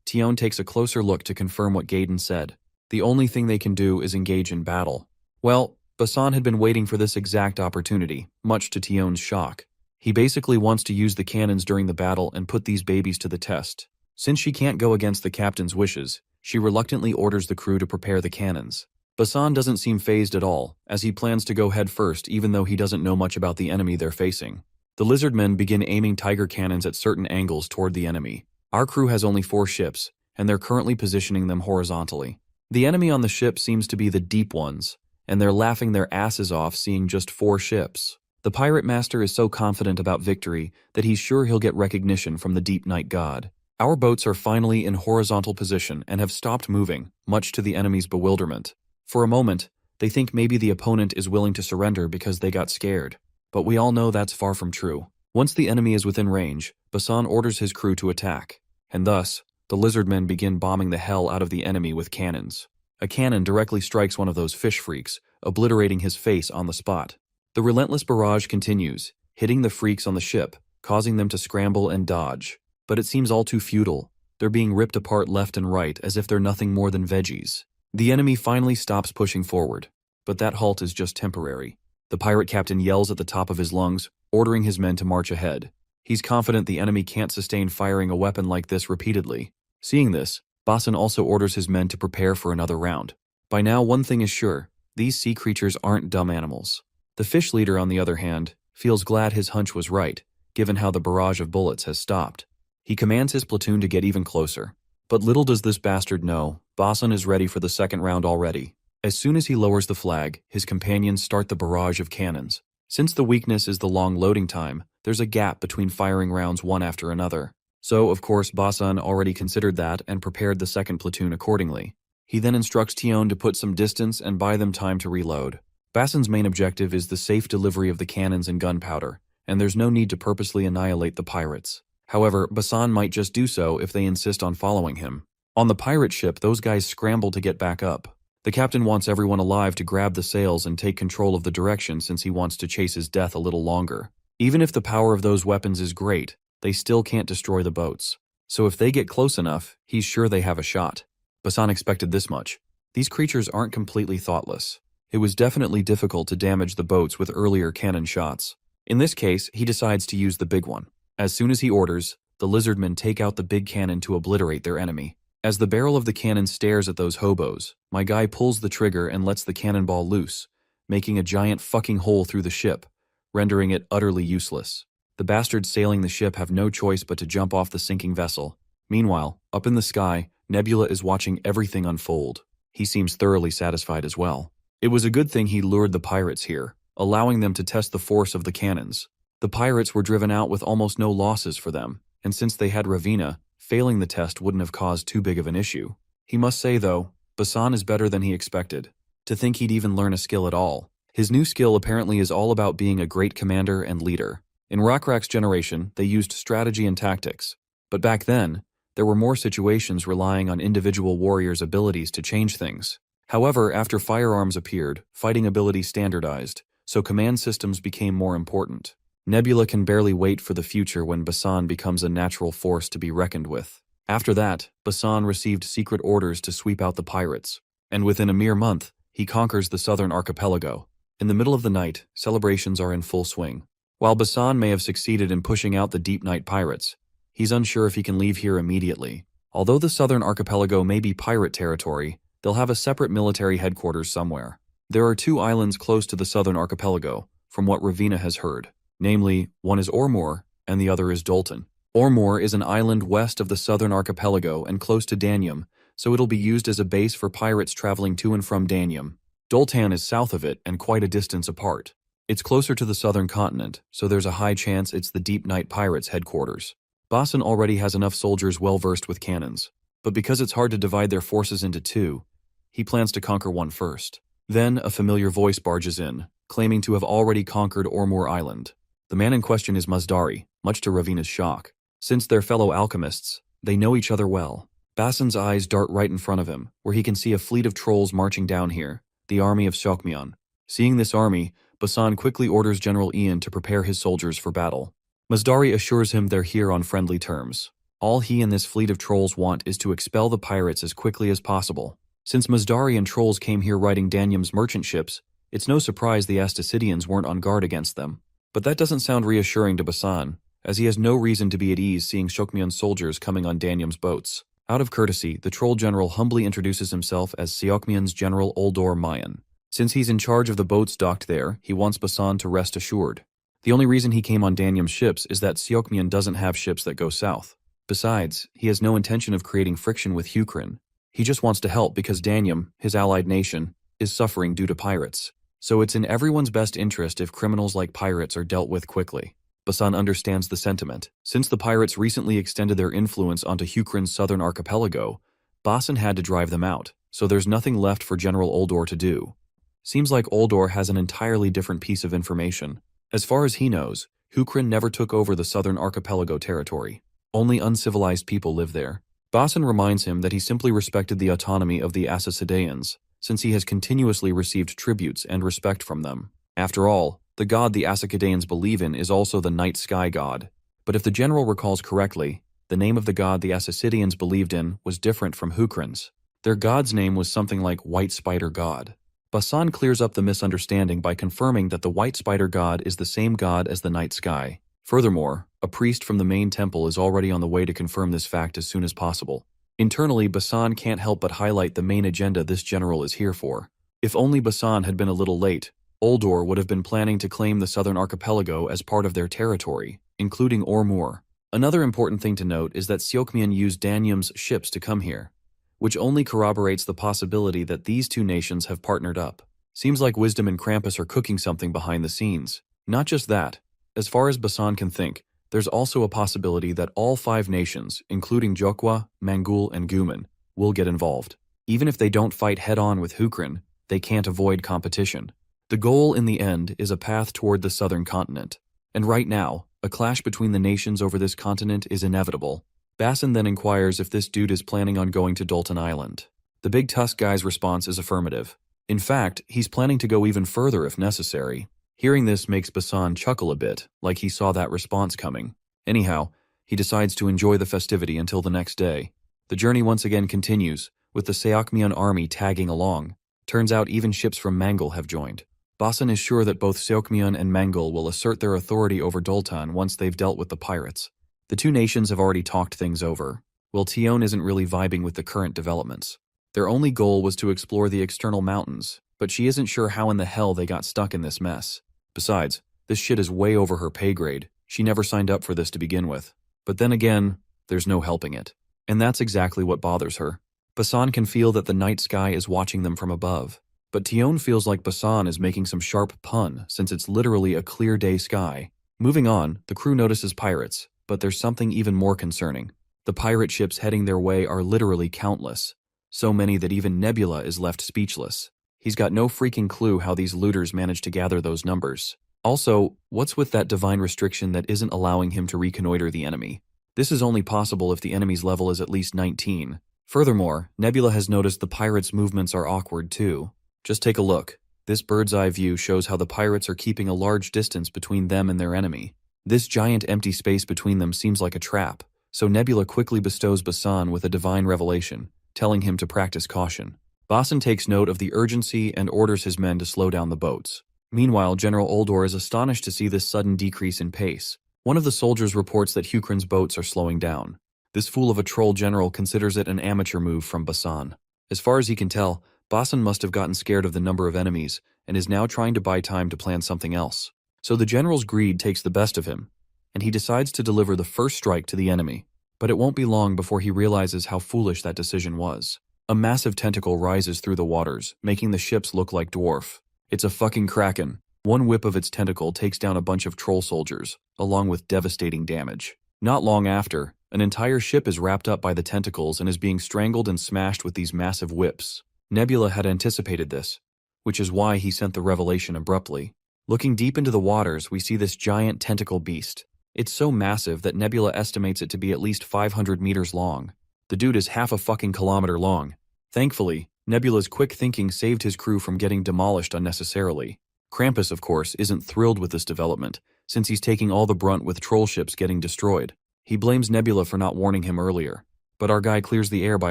Speaker 1: Tion takes a closer look to confirm what Gaiden said. The only thing they can do is engage in battle. Well, Basan had been waiting for this exact opportunity, much to Tion's shock. He basically wants to use the cannons during the battle and put these babies to the test. Since she can't go against the captain's wishes, she reluctantly orders the crew to prepare the cannons. Basan doesn't seem fazed at all, as he plans to go head first even though he doesn't know much about the enemy they're facing. The Lizardmen begin aiming tiger cannons at certain angles toward the enemy. Our crew has only 4 ships, and they're currently positioning them horizontally. The enemy on the ship seems to be the deep ones, and they're laughing their asses off seeing just 4 ships. The pirate master is so confident about victory that he's sure he'll get recognition from the Deep Night God. Our boats are finally in horizontal position and have stopped moving, much to the enemy's bewilderment. For a moment, they think maybe the opponent is willing to surrender because they got scared. But we all know that's far from true. Once the enemy is within range, Basan orders his crew to attack, and thus, the Lizardmen begin bombing the hell out of the enemy with cannons. A cannon directly strikes one of those fish freaks, obliterating his face on the spot. The relentless barrage continues, hitting the freaks on the ship, causing them to scramble and dodge. But it seems all too futile. They're being ripped apart left and right as if they're nothing more than veggies. The enemy finally stops pushing forward, but that halt is just temporary. The pirate captain yells at the top of his lungs, ordering his men to march ahead. He's confident the enemy can't sustain firing a weapon like this repeatedly. Seeing this, Basan also orders his men to prepare for another round. By now, one thing is sure, these sea creatures aren't dumb animals. The fish leader, on the other hand, feels glad his hunch was right, given how the barrage of bullets has stopped. He commands his platoon to get even closer. But little does this bastard know, Basan is ready for the second round already. As soon as he lowers the flag, his companions start the barrage of cannons. Since the weakness is the long loading time, there's a gap between firing rounds one after another. So, of course, Basan already considered that and prepared the second platoon accordingly. He then instructs Tion to put some distance and buy them time to reload. Basan's main objective is the safe delivery of the cannons and gunpowder, and there's no need to purposely annihilate the pirates. However, Basan might just do so if they insist on following him. On the pirate ship, those guys scramble to get back up. The captain wants everyone alive to grab the sails and take control of the direction since he wants to chase his death a little longer. Even if the power of those weapons is great, they still can't destroy the boats. So if they get close enough, he's sure they have a shot. Basan expected this much. These creatures aren't completely thoughtless. It was definitely difficult to damage the boats with earlier cannon shots. In this case, he decides to use the big one. As soon as he orders, the Lizardmen take out the big cannon to obliterate their enemy. As the barrel of the cannon stares at those hobos, my guy pulls the trigger and lets the cannonball loose, making a giant fucking hole through the ship, rendering it utterly useless. The bastards sailing the ship have no choice but to jump off the sinking vessel. Meanwhile, up in the sky, Nebula is watching everything unfold. He seems thoroughly satisfied as well. It was a good thing he lured the pirates here, allowing them to test the force of the cannons. The pirates were driven out with almost no losses for them, and since they had Ravina, failing the test wouldn't have caused too big of an issue. He must say, though, Basan is better than he expected. To think he'd even learn a skill at all. His new skill apparently is all about being a great commander and leader. In Rockrak's generation, they used strategy and tactics. But back then, there were more situations relying on individual warriors' abilities to change things. However, after firearms appeared, fighting abilities standardized, so command systems became more important. Nebula can barely wait for the future when Basan becomes a natural force to be reckoned with. After that, Basan received secret orders to sweep out the pirates, and within a mere month, he conquers the southern archipelago. In the middle of the night, celebrations are in full swing. While Basan may have succeeded in pushing out the deep night pirates, he's unsure if he can leave here immediately. Although the southern archipelago may be pirate territory, they'll have a separate military headquarters somewhere. There are 2 islands close to the southern archipelago, from what Ravina has heard. Namely, one is Ormor, and the other is Dolton. Ormor is an island west of the southern archipelago and close to Danium, so it'll be used as a base for pirates traveling to and from Danium. Doltan is south of it and quite a distance apart. It's closer to the southern continent, so there's a high chance it's the Deep Night Pirates' headquarters. Basan already has enough soldiers well-versed with cannons, but because it's hard to divide their forces into 2, he plans to conquer one first. Then a familiar voice barges in, claiming to have already conquered Ormor Island. The man in question is Muzdari, much to Ravina's shock. Since they're fellow alchemists, they know each other well. Basan's eyes dart right in front of him, where he can see a fleet of trolls marching down here, the army of Seokmyeon. Seeing this army, Basan quickly orders General Ian to prepare his soldiers for battle. Muzdari assures him they're here on friendly terms. All he and this fleet of trolls want is to expel the pirates as quickly as possible. Since Muzdari and trolls came here riding Danium's merchant ships, it's no surprise the Astasidians weren't on guard against them. But that doesn't sound reassuring to Basan, as he has no reason to be at ease seeing Seokmyeon's soldiers coming on Danium's boats. Out of courtesy, the troll general humbly introduces himself as Seokmyeon's General Uldor Mayan. Since he's in charge of the boats docked there, he wants Basan to rest assured. The only reason he came on Danium's ships is that Seokmyeon doesn't have ships that go south. Besides, he has no intention of creating friction with Hukrin. He just wants to help because Danium, his allied nation, is suffering due to pirates. So it's in everyone's best interest if criminals like pirates are dealt with quickly. Basan understands the sentiment. Since the pirates recently extended their influence onto Hukrin's southern archipelago, Basan had to drive them out, so there's nothing left for General Uldor to do. Seems like Uldor has an entirely different piece of information. As far as he knows, Hukrin never took over the southern archipelago territory. Only uncivilized people live there. Basan reminds him that he simply respected the autonomy of the Asasideans, since he has continuously received tributes and respect from them. After all, the god the Asasideans believe in is also the night sky god. But if the general recalls correctly, the name of the god the Asasideans believed in was different from Hukrin's. Their god's name was something like White Spider God. Basan clears up the misunderstanding by confirming that the White Spider God is the same god as the night sky. Furthermore, a priest from the main temple is already on the way to confirm this fact as soon as possible. Internally, Basan can't help but highlight the main agenda this general is here for. If only Basan had been a little late, Uldor would have been planning to claim the southern archipelago as part of their territory, including Ormor. Another important thing to note is that Seokmyeon used Danium's ships to come here, which only corroborates the possibility that these 2 nations have partnered up. Seems like Wisdom and Krampus are cooking something behind the scenes. Not just that, as far as Basan can think, there's also a possibility that all 5 nations, including Jokwa, Mangul, and Guman, will get involved. Even if they don't fight head-on with Hukrin, they can't avoid competition. The goal in the end is a path toward the southern continent. And right now, a clash between the nations over this continent is inevitable. Basan then inquires if this dude is planning on going to Dolton Island. The big Tusk guy's response is affirmative. In fact, he's planning to go even further if necessary. Hearing this makes Basan chuckle a bit, like he saw that response coming. Anyhow, he decides to enjoy the festivity until the next day. The journey once again continues, with the Seokmyeon army tagging along. Turns out even ships from Mangul have joined. Basan is sure that both Seokmyeon and Mangul will assert their authority over Doltan once they've dealt with the pirates. The 2 nations have already talked things over. Well, Tion isn't really vibing with the current developments. Their only goal was to explore the external mountains, but she isn't sure how in the hell they got stuck in this mess. Besides, this shit is way over her pay grade. She never signed up for this to begin with. But then again, there's no helping it. And that's exactly what bothers her. Basan can feel that the night sky is watching them from above. But Tion feels like Basan is making some sharp pun since it's literally a clear day sky. Moving on, the crew notices pirates, but there's something even more concerning. The pirate ships heading their way are literally countless. So many that even Nebula is left speechless. He's got no freaking clue how these looters managed to gather those numbers. Also, what's with that divine restriction that isn't allowing him to reconnoiter the enemy? This is only possible if the enemy's level is at least 19. Furthermore, Nebula has noticed the pirates' movements are awkward too. Just take a look. This bird's eye view shows how the pirates are keeping a large distance between them and their enemy. This giant empty space between them seems like a trap, so Nebula quickly bestows Basan with a divine revelation, telling him to practice caution. Basan takes note of the urgency and orders his men to slow down the boats. Meanwhile, General Oldor is astonished to see this sudden decrease in pace. One of the soldiers reports that Hukrin's boats are slowing down. This fool of a troll general considers it an amateur move from Basan. As far as he can tell, Basan must have gotten scared of the number of enemies and is now trying to buy time to plan something else. So the general's greed takes the best of him, and he decides to deliver the first strike to the enemy. But it won't be long before he realizes how foolish that decision was. A massive tentacle rises through the waters, making the ships look like dwarf. It's a fucking kraken. One whip of its tentacle takes down a bunch of troll soldiers, along with devastating damage. Not long after, an entire ship is wrapped up by the tentacles and is being strangled and smashed with these massive whips. Nebula had anticipated this, which is why he sent the revelation abruptly. Looking deep into the waters, we see this giant tentacle beast. It's so massive that Nebula estimates it to be at least 500 meters long. The dude is half a fucking kilometer long. Thankfully, Nebula's quick thinking saved his crew from getting demolished unnecessarily. Krampus, of course, isn't thrilled with this development, since he's taking all the brunt with troll ships getting destroyed. He blames Nebula for not warning him earlier, but our guy clears the air by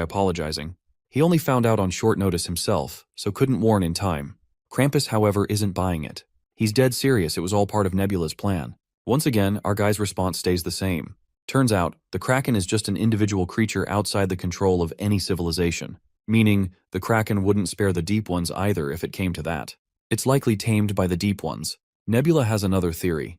Speaker 1: apologizing. He only found out on short notice himself, so couldn't warn in time. Krampus, however, isn't buying it. He's dead serious it was all part of Nebula's plan. Once again, our guy's response stays the same. Turns out, the Kraken is just an individual creature outside the control of any civilization, meaning the Kraken wouldn't spare the Deep Ones either if it came to that. It's likely tamed by the Deep Ones. Nebula has another theory.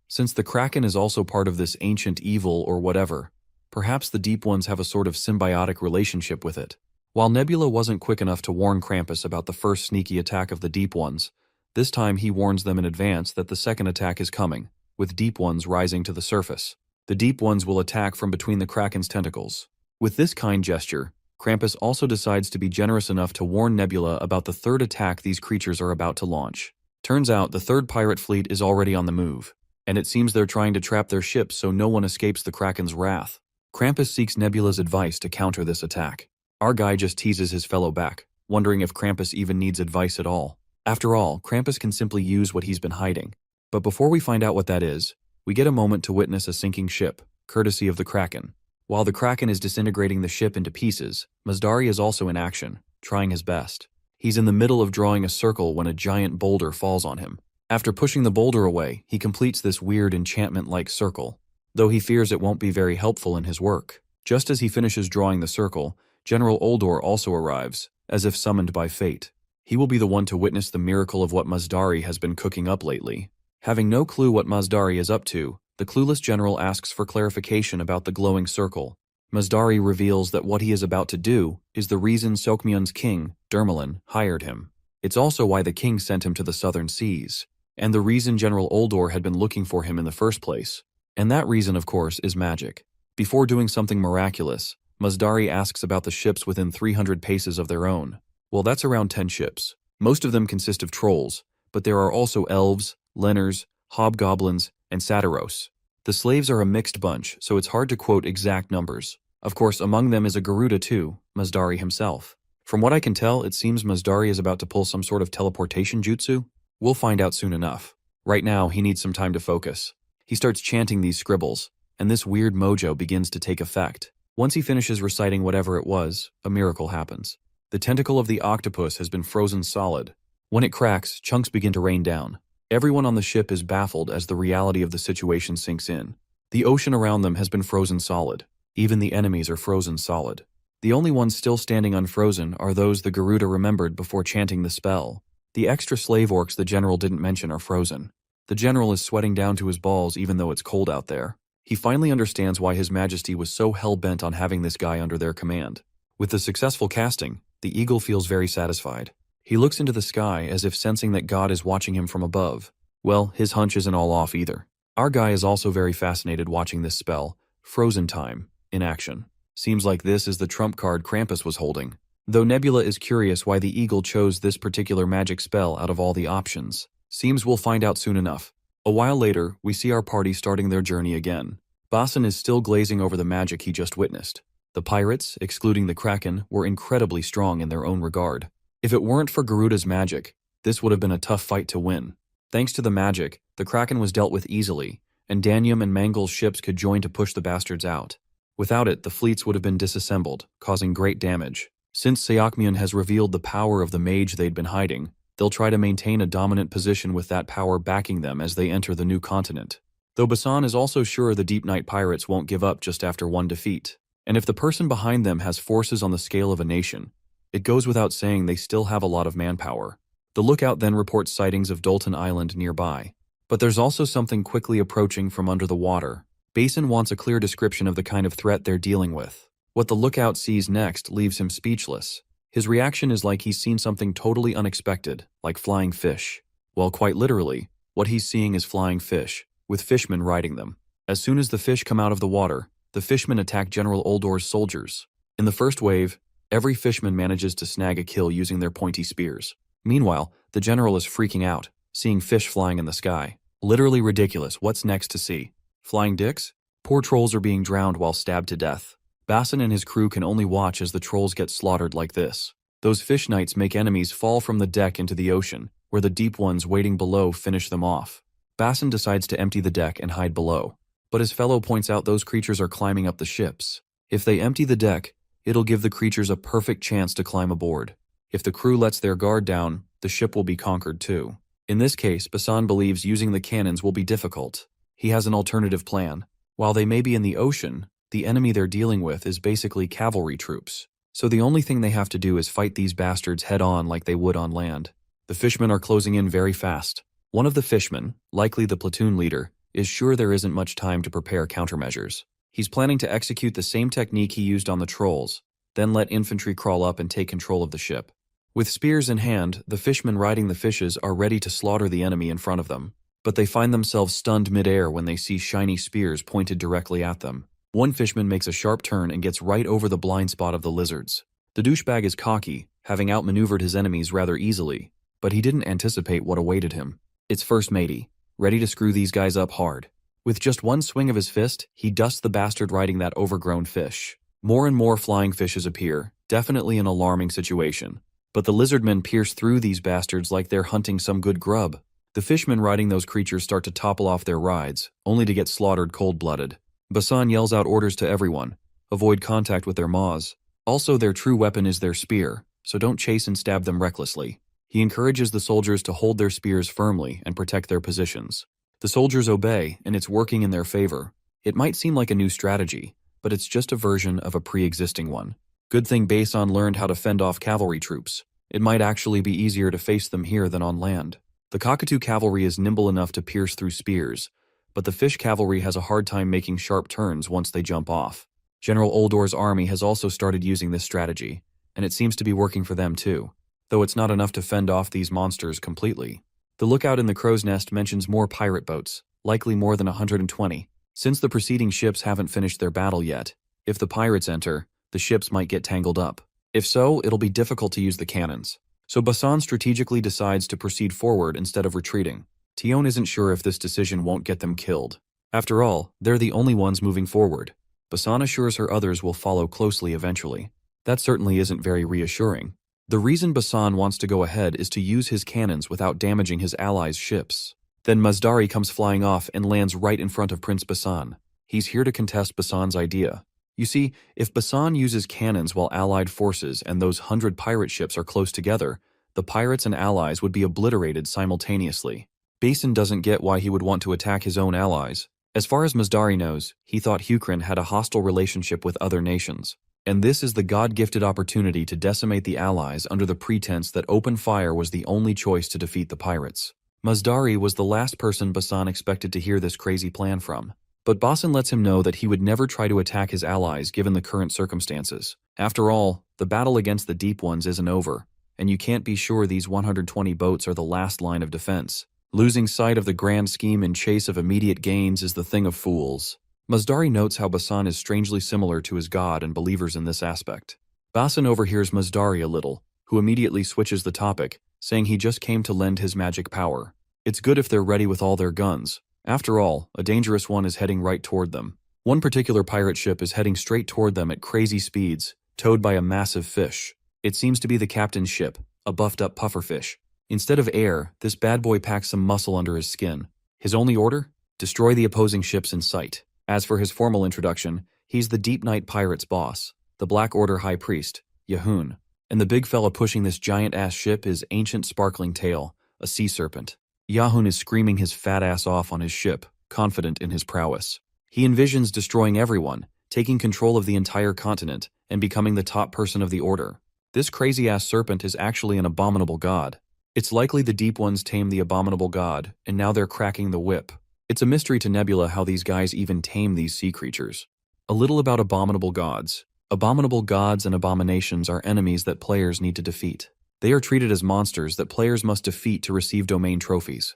Speaker 1: Since the Kraken is also part of this ancient evil or whatever, perhaps the Deep Ones have a sort of symbiotic relationship with it. While Nebula wasn't quick enough to warn Krampus about the first sneaky attack of the Deep Ones, this time he warns them in advance that the second attack is coming, with Deep Ones rising to the surface. The Deep Ones will attack from between the Kraken's tentacles. With this kind gesture, Krampus also decides to be generous enough to warn Nebula about the third attack these creatures are about to launch. Turns out the third pirate fleet is already on the move, and it seems they're trying to trap their ships so no one escapes the Kraken's wrath. Krampus seeks Nebula's advice to counter this attack. Our guy just teases his fellow back, wondering if Krampus even needs advice at all. After all, Krampus can simply use what he's been hiding. But before we find out what that is, we get a moment to witness a sinking ship, courtesy of the Kraken. While the Kraken is disintegrating the ship into pieces, Mazdari is also in action, trying his best. He's in the middle of drawing a circle when a giant boulder falls on him. After pushing the boulder away, he completes this weird enchantment-like circle, though he fears it won't be very helpful in his work. Just as he finishes drawing the circle, General Oldor also arrives, as if summoned by fate. He will be the one to witness the miracle of what Mazdari has been cooking up lately. Having no clue what Mazdari is up to, the clueless general asks for clarification about the glowing circle. Mazdari reveals that what he is about to do is the reason Sokmyun's king, Dermalin, hired him. It's also why the king sent him to the southern seas, and the reason General Oldor had been looking for him in the first place. And that reason, of course, is magic. Before doing something miraculous, Mazdari asks about the ships within 300 paces of their own. Well, that's around 10 ships. Most of them consist of trolls, but there are also elves, lenners, hobgoblins, and satyros. The slaves are a mixed bunch, so it's hard to quote exact numbers. Of course, among them is a Garuda too, Mazdari himself. From what I can tell, it seems Mazdari is about to pull some sort of teleportation jutsu. We'll find out soon enough. Right now, he needs some time to focus. He starts chanting these scribbles, and this weird mojo begins to take effect. Once he finishes reciting whatever it was, a miracle happens. The tentacle of the octopus has been frozen solid. When it cracks, chunks begin to rain down. Everyone on the ship is baffled as the reality of the situation sinks in. The ocean around them has been frozen solid. Even the enemies are frozen solid. The only ones still standing unfrozen are those the Garuda remembered before chanting the spell. The extra slave orcs the general didn't mention are frozen. The general is sweating down to his balls even though it's cold out there. He finally understands why His Majesty was so hell-bent on having this guy under their command. With the successful casting, the eagle feels very satisfied. He looks into the sky as if sensing that God is watching him from above. Well, his hunch isn't all off either. Our guy is also very fascinated watching this spell, Frozen Time, in action. Seems like this is the trump card Krampus was holding. Though Nebula is curious why the eagle chose this particular magic spell out of all the options. Seems we'll find out soon enough. A while later, we see our party starting their journey again. Basan is still glazing over the magic he just witnessed. The pirates, excluding the Kraken, were incredibly strong in their own regard. If it weren't for Garuda's magic, this would have been a tough fight to win. Thanks to the magic, the Kraken was dealt with easily, and Danium and Mangal's ships could join to push the bastards out. Without it, the fleets would have been disassembled, causing great damage. Since Seokmyun has revealed the power of the mage they'd been hiding, they'll try to maintain a dominant position with that power backing them as they enter the new continent. Though Basan is also sure the Deep Night pirates won't give up just after one defeat. And if the person behind them has forces on the scale of a nation, it goes without saying they still have a lot of manpower. The lookout then reports sightings of Dolton Island nearby. But there's also something quickly approaching from under the water. Basin wants a clear description of the kind of threat they're dealing with. What the lookout sees next leaves him speechless. His reaction is like he's seen something totally unexpected, like flying fish. Well, quite literally, what he's seeing is flying fish, with fishmen riding them. As soon as the fish come out of the water, the fishmen attack General Oldor's soldiers. In the first wave, every fishman manages to snag a kill using their pointy spears. Meanwhile, the general is freaking out, seeing fish flying in the sky. Literally ridiculous. What's next to see? Flying dicks? Poor trolls are being drowned while stabbed to death. Basin and his crew can only watch as the trolls get slaughtered like this. Those fish knights make enemies fall from the deck into the ocean, where the deep ones waiting below finish them off. Basin decides to empty the deck and hide below. But his fellow points out those creatures are climbing up the ships. If they empty the deck, it'll give the creatures a perfect chance to climb aboard. If the crew lets their guard down, the ship will be conquered too. In this case, Basan believes using the cannons will be difficult. He has an alternative plan. While they may be in the ocean, the enemy they're dealing with is basically cavalry troops. So the only thing they have to do is fight these bastards head-on like they would on land. The fishmen are closing in very fast. One of the fishmen, likely the platoon leader, is sure there isn't much time to prepare countermeasures. He's planning to execute the same technique he used on the trolls, then let infantry crawl up and take control of the ship. With spears in hand, the fishmen riding the fishes are ready to slaughter the enemy in front of them. But they find themselves stunned mid-air when they see shiny spears pointed directly at them. One fishman makes a sharp turn and gets right over the blind spot of the lizards. The douchebag is cocky, having outmaneuvered his enemies rather easily, but he didn't anticipate what awaited him. It's First Matey, ready to screw these guys up hard. With just one swing of his fist, he dusts the bastard riding that overgrown fish. More and more flying fishes appear, definitely an alarming situation. But the lizardmen pierce through these bastards like they're hunting some good grub. The fishmen riding those creatures start to topple off their rides, only to get slaughtered cold-blooded. Basan yells out orders to everyone. Avoid contact with their maws. Also, their true weapon is their spear, so don't chase and stab them recklessly. He encourages the soldiers to hold their spears firmly and protect their positions. The soldiers obey, and it's working in their favor. It might seem like a new strategy, but it's just a version of a pre-existing one. Good thing Basan learned how to fend off cavalry troops. It might actually be easier to face them here than on land. The cockatoo cavalry is nimble enough to pierce through spears, but the fish cavalry has a hard time making sharp turns once they jump off. General Oldor's army has also started using this strategy, and it seems to be working for them too, though it's not enough to fend off these monsters completely. The lookout in the crow's nest mentions more pirate boats, likely more than 120. Since the preceding ships haven't finished their battle yet, if the pirates enter, the ships might get tangled up. If so, it'll be difficult to use the cannons. So Basan strategically decides to proceed forward instead of retreating. Tion isn't sure if this decision won't get them killed. After all, they're the only ones moving forward. Basan assures her others will follow closely eventually. That certainly isn't very reassuring. The reason Basan wants to go ahead is to use his cannons without damaging his allies' ships. Then Mazdari comes flying off and lands right in front of Prince Basan. He's here to contest Basan's idea. You see, if Basan uses cannons while allied forces and those 100 pirate ships are close together, the pirates and allies would be obliterated simultaneously. Basin doesn't get why he would want to attack his own allies. As far as Mazdari knows, he thought Hukrin had a hostile relationship with other nations. And this is the God-gifted opportunity to decimate the allies under the pretense that open fire was the only choice to defeat the pirates. Mazdari was the last person Basan expected to hear this crazy plan from. But Basan lets him know that he would never try to attack his allies given the current circumstances. After all, the battle against the Deep Ones isn't over, and you can't be sure these 120 boats are the last line of defense. Losing sight of the grand scheme in chase of immediate gains is the thing of fools. Mazdari notes how Basan is strangely similar to his god and believers in this aspect. Basan overhears Mazdari a little, who immediately switches the topic, saying he just came to lend his magic power. It's good if they're ready with all their guns. After all, a dangerous one is heading right toward them. One particular pirate ship is heading straight toward them at crazy speeds, towed by a massive fish. It seems to be the captain's ship, a buffed-up pufferfish. Instead of air, this bad boy packs some muscle under his skin. His only order? Destroy the opposing ships in sight. As for his formal introduction, he's the Deep Night Pirates boss, the Black Order High Priest, Yahun. And the big fella pushing this giant-ass ship is Ancient Sparkling Tail, a sea serpent. Yahun is screaming his fat ass off on his ship, confident in his prowess. He envisions destroying everyone, taking control of the entire continent, and becoming the top person of the order. This crazy-ass serpent is actually an abominable god. It's likely the Deep Ones tamed the abominable god, and now they're cracking the whip. It's a mystery to Nebula how these guys even tame these sea creatures. A little about abominable gods. Abominable gods and abominations are enemies that players need to defeat. They are treated as monsters that players must defeat to receive domain trophies.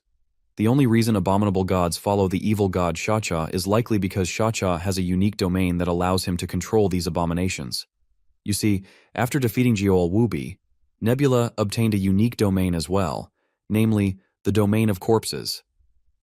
Speaker 1: The only reason abominable gods follow the evil god Shacha is likely because Shacha has a unique domain that allows him to control these abominations. You see, after defeating Geol Wubi, Nebula obtained a unique domain as well, namely, the Domain of Corpses.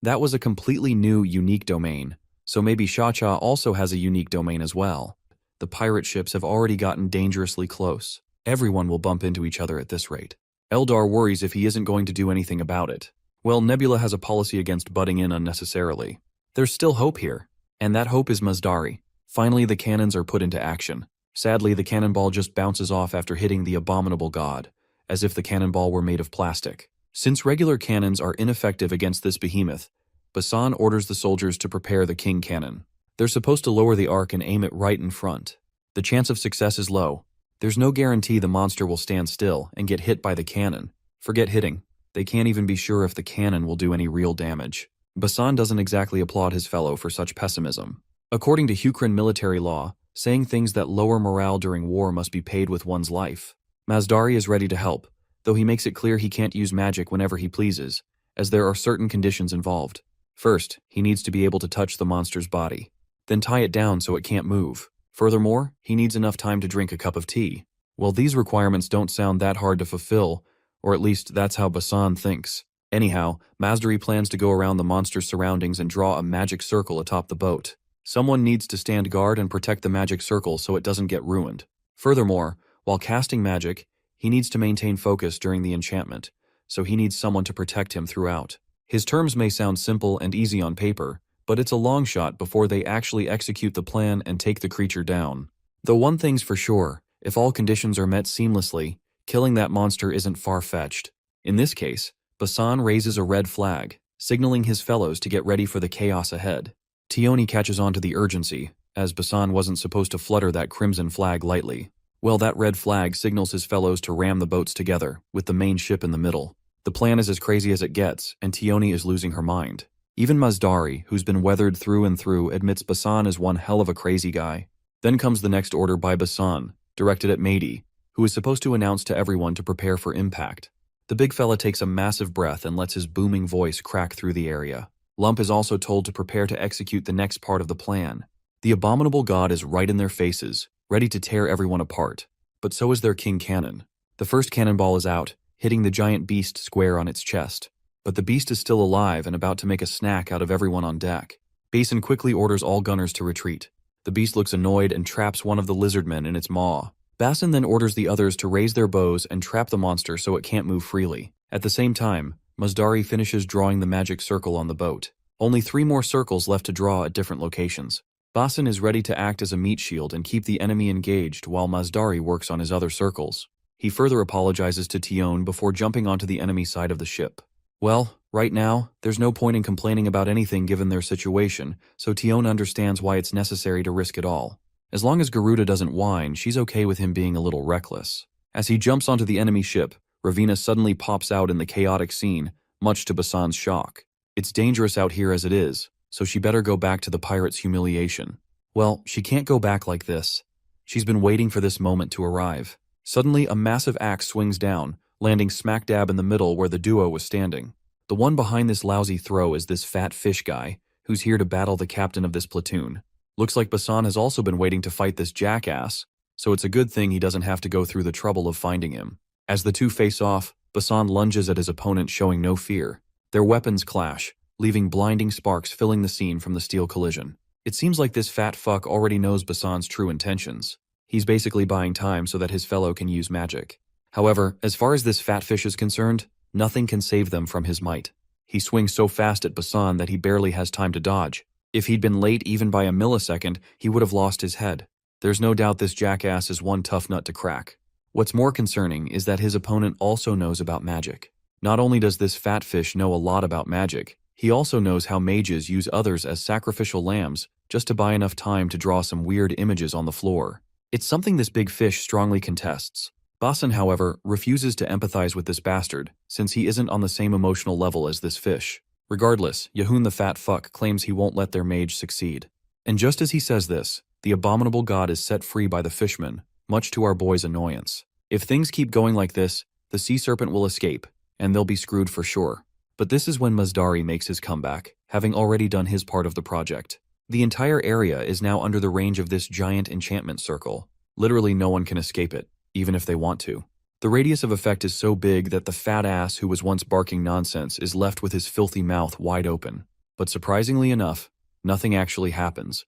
Speaker 1: That was a completely new, unique domain, so maybe Shacha also has a unique domain as well. The pirate ships have already gotten dangerously close. Everyone will bump into each other at this rate. Eldar worries if he isn't going to do anything about it. Well, Nebula has a policy against butting in unnecessarily. There's still hope here, and that hope is Mazdari. Finally, the cannons are put into action. Sadly, the cannonball just bounces off after hitting the abominable god, as if the cannonball were made of plastic. Since regular cannons are ineffective against this behemoth, Basan orders the soldiers to prepare the king cannon. They're supposed to lower the arc and aim it right in front. The chance of success is low. There's no guarantee the monster will stand still and get hit by the cannon. Forget hitting. They can't even be sure if the cannon will do any real damage. Basan doesn't exactly applaud his fellow for such pessimism. According to Hukran military law, saying things that lower morale during war must be paid with one's life. Mazdari is ready to help, though he makes it clear he can't use magic whenever he pleases, as there are certain conditions involved. First, he needs to be able to touch the monster's body, then tie it down so it can't move. Furthermore, he needs enough time to drink a cup of tea. Well, these requirements don't sound that hard to fulfill, or at least that's how Basan thinks. Anyhow, Mazdari plans to go around the monster's surroundings and draw a magic circle atop the boat. Someone needs to stand guard and protect the magic circle so it doesn't get ruined. Furthermore, while casting magic, he needs to maintain focus during the enchantment, so he needs someone to protect him throughout. His terms may sound simple and easy on paper, but it's a long shot before they actually execute the plan and take the creature down. Though one thing's for sure, if all conditions are met seamlessly, killing that monster isn't far-fetched. In this case, Basan raises a red flag, signaling his fellows to get ready for the chaos ahead. Tioni catches on to the urgency, as Basan wasn't supposed to flutter that crimson flag lightly. Well, that red flag signals his fellows to ram the boats together, with the main ship in the middle. The plan is as crazy as it gets, and Tioni is losing her mind. Even Mazdari, who's been weathered through and through, admits Basan is one hell of a crazy guy. Then comes the next order by Basan, directed at Mady, who is supposed to announce to everyone to prepare for impact. The big fella takes a massive breath and lets his booming voice crack through the area. Lump is also told to prepare to execute the next part of the plan. The abominable god is right in their faces, ready to tear everyone apart. But so is their king cannon. The first cannonball is out, hitting the giant beast square on its chest. But the beast is still alive and about to make a snack out of everyone on deck. Basin quickly orders all gunners to retreat. The beast looks annoyed and traps one of the lizardmen in its maw. Basin then orders the others to raise their bows and trap the monster so it can't move freely. At the same time, Mazdari finishes drawing the magic circle on the boat. Only 3 more circles left to draw at different locations. Basin is ready to act as a meat shield and keep the enemy engaged while Mazdari works on his other circles. He further apologizes to Tion before jumping onto the enemy side of the ship. Well, right now, there's no point in complaining about anything given their situation, so Tion understands why it's necessary to risk it all. As long as Garuda doesn't whine, she's okay with him being a little reckless. As he jumps onto the enemy ship, Ravina suddenly pops out in the chaotic scene, much to Basan's shock. It's dangerous out here as it is, so she better go back to the pirate's humiliation. Well, she can't go back like this. She's been waiting for this moment to arrive. Suddenly, a massive axe swings down, landing smack dab in the middle where the duo was standing. The one behind this lousy throw is this fat fish guy, who's here to battle the captain of this platoon. Looks like Basan has also been waiting to fight this jackass, so it's a good thing he doesn't have to go through the trouble of finding him. As the two face off, Basan lunges at his opponent showing no fear. Their weapons clash, leaving blinding sparks filling the scene from the steel collision. It seems like this fat fuck already knows Basan's true intentions. He's basically buying time so that his fellow can use magic. However, as far as this fat fish is concerned, nothing can save them from his might. He swings so fast at Basan that he barely has time to dodge. If he'd been late even by a millisecond, he would have lost his head. There's no doubt this jackass is one tough nut to crack. What's more concerning is that his opponent also knows about magic. Not only does this fat fish know a lot about magic, he also knows how mages use others as sacrificial lambs just to buy enough time to draw some weird images on the floor. It's something this big fish strongly contests. Basan, however, refuses to empathize with this bastard, since he isn't on the same emotional level as this fish. Regardless, Yahun the fat fuck claims he won't let their mage succeed. And just as he says this, the abominable god is set free by the fishman, much to our boy's annoyance. If things keep going like this, the sea serpent will escape, and they'll be screwed for sure. But this is when Mazdari makes his comeback, having already done his part of the project. The entire area is now under the range of this giant enchantment circle. Literally no one can escape it, even if they want to. The radius of effect is so big that the fat ass who was once barking nonsense is left with his filthy mouth wide open. But surprisingly enough, nothing actually happens,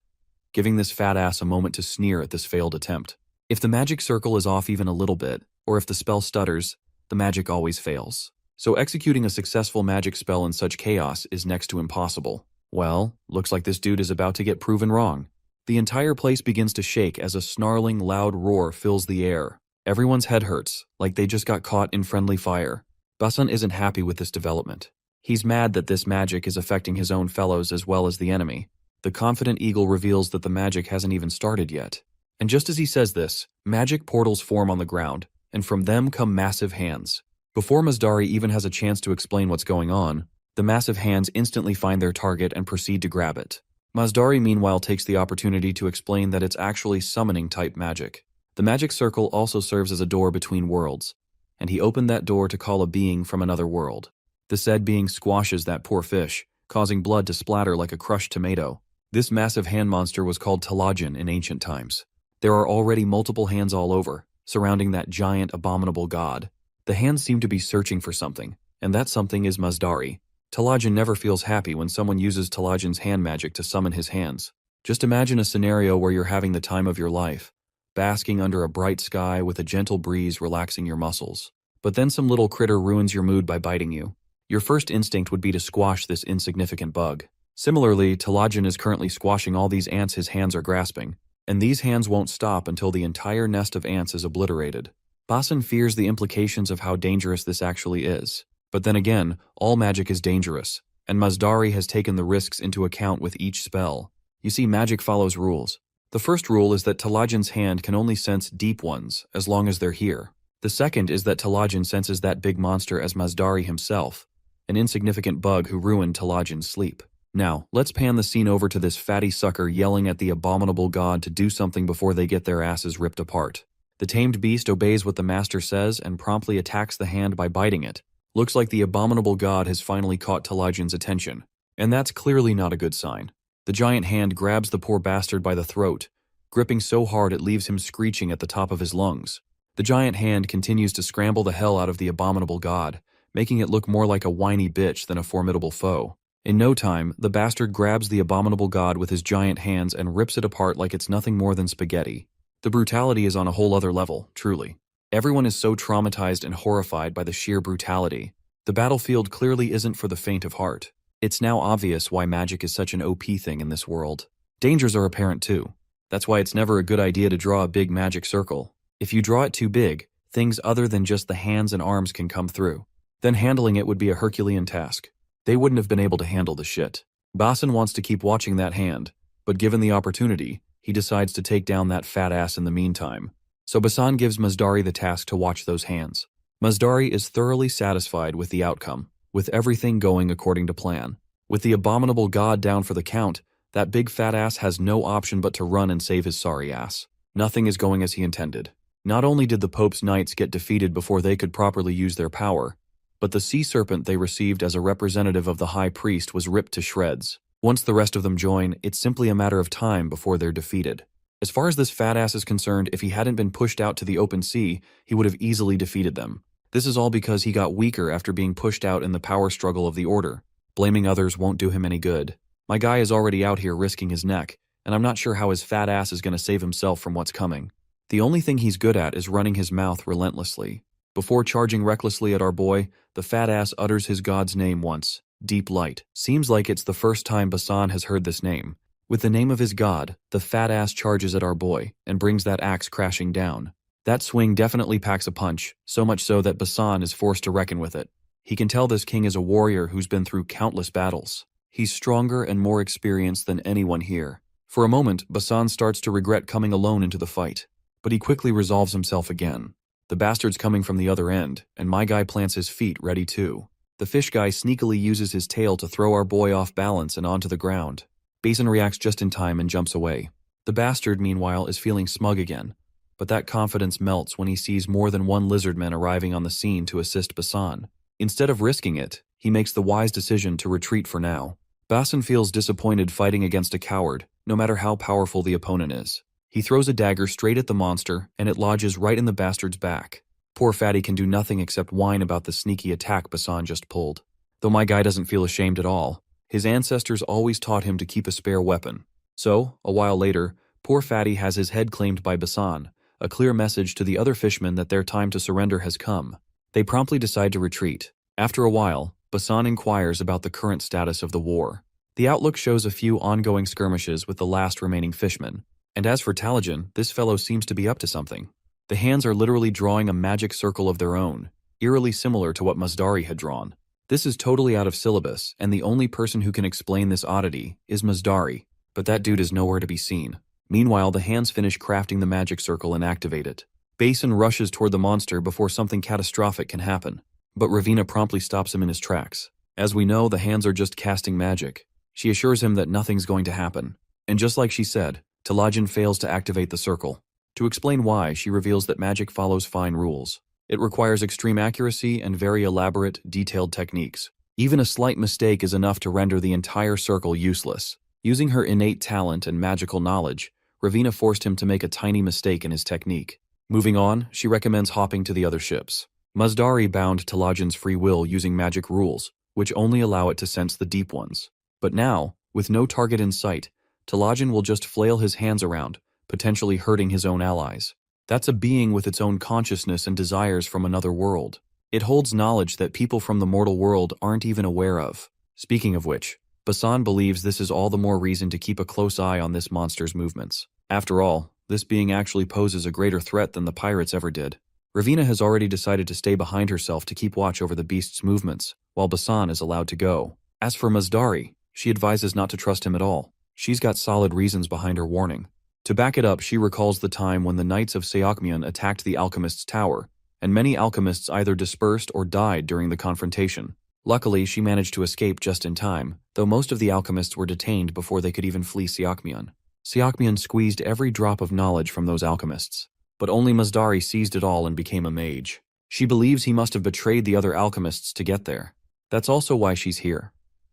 Speaker 1: giving this fat ass a moment to sneer at this failed attempt. If the magic circle is off even a little bit, or if the spell stutters, the magic always fails. So executing a successful magic spell in such chaos is next to impossible. Well, looks like this dude is about to get proven wrong. The entire place begins to shake as a snarling, loud roar fills the air. Everyone's head hurts, like they just got caught in friendly fire. Basan isn't happy with this development. He's mad that this magic is affecting his own fellows as well as the enemy. The confident eagle reveals that the magic hasn't even started yet. And just as he says this, magic portals form on the ground, and from them come massive hands. Before Mazdari even has a chance to explain what's going on, the massive hands instantly find their target and proceed to grab it. Mazdari meanwhile takes the opportunity to explain that it's actually summoning-type magic. The magic circle also serves as a door between worlds, and he opened that door to call a being from another world. The said being squashes that poor fish, causing blood to splatter like a crushed tomato. This massive hand monster was called Talajin in ancient times. There are already multiple hands all over, surrounding that giant, abominable god. The hands seem to be searching for something, and that something is Mazdari. Talajin never feels happy when someone uses Talajin's hand magic to summon his hands. Just imagine a scenario where you're having the time of your life, basking under a bright sky with a gentle breeze relaxing your muscles. But then some little critter ruins your mood by biting you. Your first instinct would be to squash this insignificant bug. Similarly, Talajin is currently squashing all these ants his hands are grasping, and these hands won't stop until the entire nest of ants is obliterated. Basan fears the implications of how dangerous this actually is. But then again, all magic is dangerous, and Mazdari has taken the risks into account with each spell. You see, magic follows rules. The first rule is that Talajin's hand can only sense deep ones as long as they're here. The second is that Talajin senses that big monster as Mazdari himself, an insignificant bug who ruined Talajin's sleep. Now, let's pan the scene over to this fatty sucker yelling at the abominable god to do something before they get their asses ripped apart. The tamed beast obeys what the master says and promptly attacks the hand by biting it. Looks like the abominable god has finally caught Talajin's attention, and that's clearly not a good sign. The giant hand grabs the poor bastard by the throat, gripping so hard it leaves him screeching at the top of his lungs. The giant hand continues to scramble the hell out of the abominable god, making it look more like a whiny bitch than a formidable foe. In no time, the bastard grabs the abominable god with his giant hands and rips it apart like it's nothing more than spaghetti. The brutality is on a whole other level, truly. Everyone is so traumatized and horrified by the sheer brutality. The battlefield clearly isn't for the faint of heart. It's now obvious why magic is such an OP thing in this world. Dangers are apparent too. That's why it's never a good idea to draw a big magic circle. If you draw it too big, things other than just the hands and arms can come through. Then handling it would be a Herculean task. They wouldn't have been able to handle the shit. Basan wants to keep watching that hand, but given the opportunity, he decides to take down that fat ass in the meantime. So Basan gives Mazdari the task to watch those hands. Mazdari is thoroughly satisfied with the outcome, with everything going according to plan. With the abominable god down for the count, that big fat ass has no option but to run and save his sorry ass. Nothing is going as he intended. Not only did the Pope's knights get defeated before they could properly use their power, but the sea serpent they received as a representative of the high priest was ripped to shreds. Once the rest of them join, it's simply a matter of time before they're defeated. As far as this fat ass is concerned, if he hadn't been pushed out to the open sea, he would have easily defeated them. This is all because he got weaker after being pushed out in the power struggle of the Order. Blaming others won't do him any good. My guy is already out here risking his neck, and I'm not sure how his fat ass is going to save himself from what's coming. The only thing he's good at is running his mouth relentlessly. Before charging recklessly at our boy, the fat ass utters his god's name once. Deep Light. Seems like it's the first time Basan has heard this name. With the name of his god, the fat ass charges at our boy, and brings that axe crashing down. That swing definitely packs a punch, so much so that Basan is forced to reckon with it. He can tell this king is a warrior who's been through countless battles. He's stronger and more experienced than anyone here. For a moment, Basan starts to regret coming alone into the fight. But he quickly resolves himself again. The bastard's coming from the other end, and my guy plants his feet ready too. The fish guy sneakily uses his tail to throw our boy off balance and onto the ground. Basin reacts just in time and jumps away. The bastard, meanwhile, is feeling smug again. But that confidence melts when he sees more than one Lizardman arriving on the scene to assist Basan. Instead of risking it, he makes the wise decision to retreat for now. Basan feels disappointed fighting against a coward, no matter how powerful the opponent is. He throws a dagger straight at the monster, and it lodges right in the bastard's back. Poor Fatty can do nothing except whine about the sneaky attack Basan just pulled. Though my guy doesn't feel ashamed at all. His ancestors always taught him to keep a spare weapon. So, a while later, poor Fatty has his head claimed by Basan, a clear message to the other fishmen that their time to surrender has come. They promptly decide to retreat. After a while, Basan inquires about the current status of the war. The outlook shows a few ongoing skirmishes with the last remaining fishmen. And as for Talajan, this fellow seems to be up to something. The hands are literally drawing a magic circle of their own, eerily similar to what Mazdari had drawn. This is totally out of syllabus, and the only person who can explain this oddity is Mazdari, but that dude is nowhere to be seen. Meanwhile, the hands finish crafting the magic circle and activate it. Basin rushes toward the monster before something catastrophic can happen, but Ravina promptly stops him in his tracks. As we know, the hands are just casting magic. She assures him that nothing's going to happen. And just like she said, Talajan fails to activate the circle. To explain why, she reveals that magic follows fine rules. It requires extreme accuracy and very elaborate, detailed techniques. Even a slight mistake is enough to render the entire circle useless. Using her innate talent and magical knowledge, Ravina forced him to make a tiny mistake in his technique. Moving on, she recommends hopping to the other ships. Mazdari bound Talajan's free will using magic rules, which only allow it to sense the deep ones. But now, with no target in sight, Talajan will just flail his hands around, potentially hurting his own allies. That's a being with its own consciousness and desires from another world. It holds knowledge that people from the mortal world aren't even aware of. Speaking of which, Basan believes this is all the more reason to keep a close eye on this monster's movements. After all, this being actually poses a greater threat than the pirates ever did. Ravina has already decided to stay behind herself to keep watch over the beast's movements, while Basan is allowed to go. As for Mazdari, she advises not to trust him at all. She's got solid reasons behind her warning. To back it up, she recalls the time when the Knights of Seokmion attacked the alchemist's tower, and many alchemists either dispersed or died during the confrontation. Luckily, she managed to escape just in time, though most of the alchemists were detained before they could even flee Seokmion. Seokmion squeezed every drop of knowledge from those alchemists, but only Mazdari seized it all and became a mage. She believes he must have betrayed the other alchemists to get there. That's also why she's here.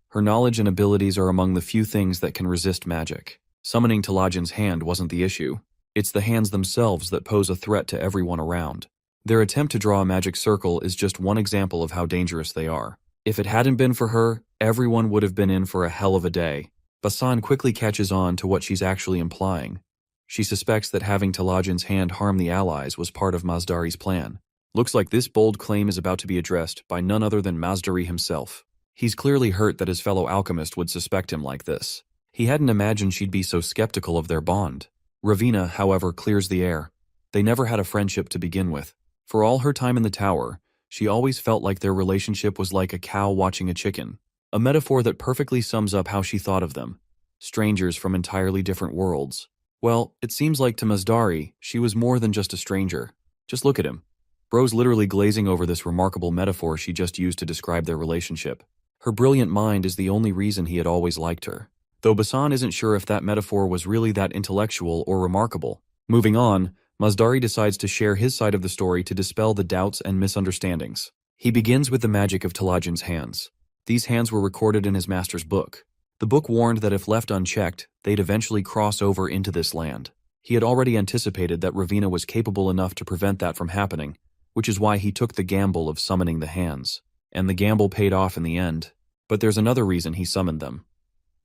Speaker 1: Her knowledge and abilities are among the few things that can resist magic. Summoning Talajan's hand wasn't the issue. It's the hands themselves that pose a threat to everyone around. Their attempt to draw a magic circle is just one example of how dangerous they are. If it hadn't been for her, everyone would have been in for a hell of a day. Basan quickly catches on to what she's actually implying. She suspects that having Talajan's hand harm the allies was part of Mazdari's plan. Looks like this bold claim is about to be addressed by none other than Mazdari himself. He's clearly hurt that his fellow alchemist would suspect him like this. He hadn't imagined she'd be so skeptical of their bond. Ravina, however, clears the air. They never had a friendship to begin with. For all her time in the tower, she always felt like their relationship was like a cow watching a chicken, a metaphor that perfectly sums up how she thought of them. Strangers from entirely different worlds. Well, it seems like to Mazdari, she was more than just a stranger. Just look at him. Bro's literally glazing over this remarkable metaphor she just used to describe their relationship. Her brilliant mind is the only reason he had always liked her. Though Basan isn't sure if that metaphor was really that intellectual or remarkable. Moving on, Mazdari decides to share his side of the story to dispel the doubts and misunderstandings. He begins with the magic of Talajin's hands. These hands were recorded in his master's book. The book warned that if left unchecked, they'd eventually cross over into this land. He had already anticipated that Ravina was capable enough to prevent that from happening, which is why he took the gamble of summoning the hands. And the gamble paid off in the end. But there's another reason he summoned them.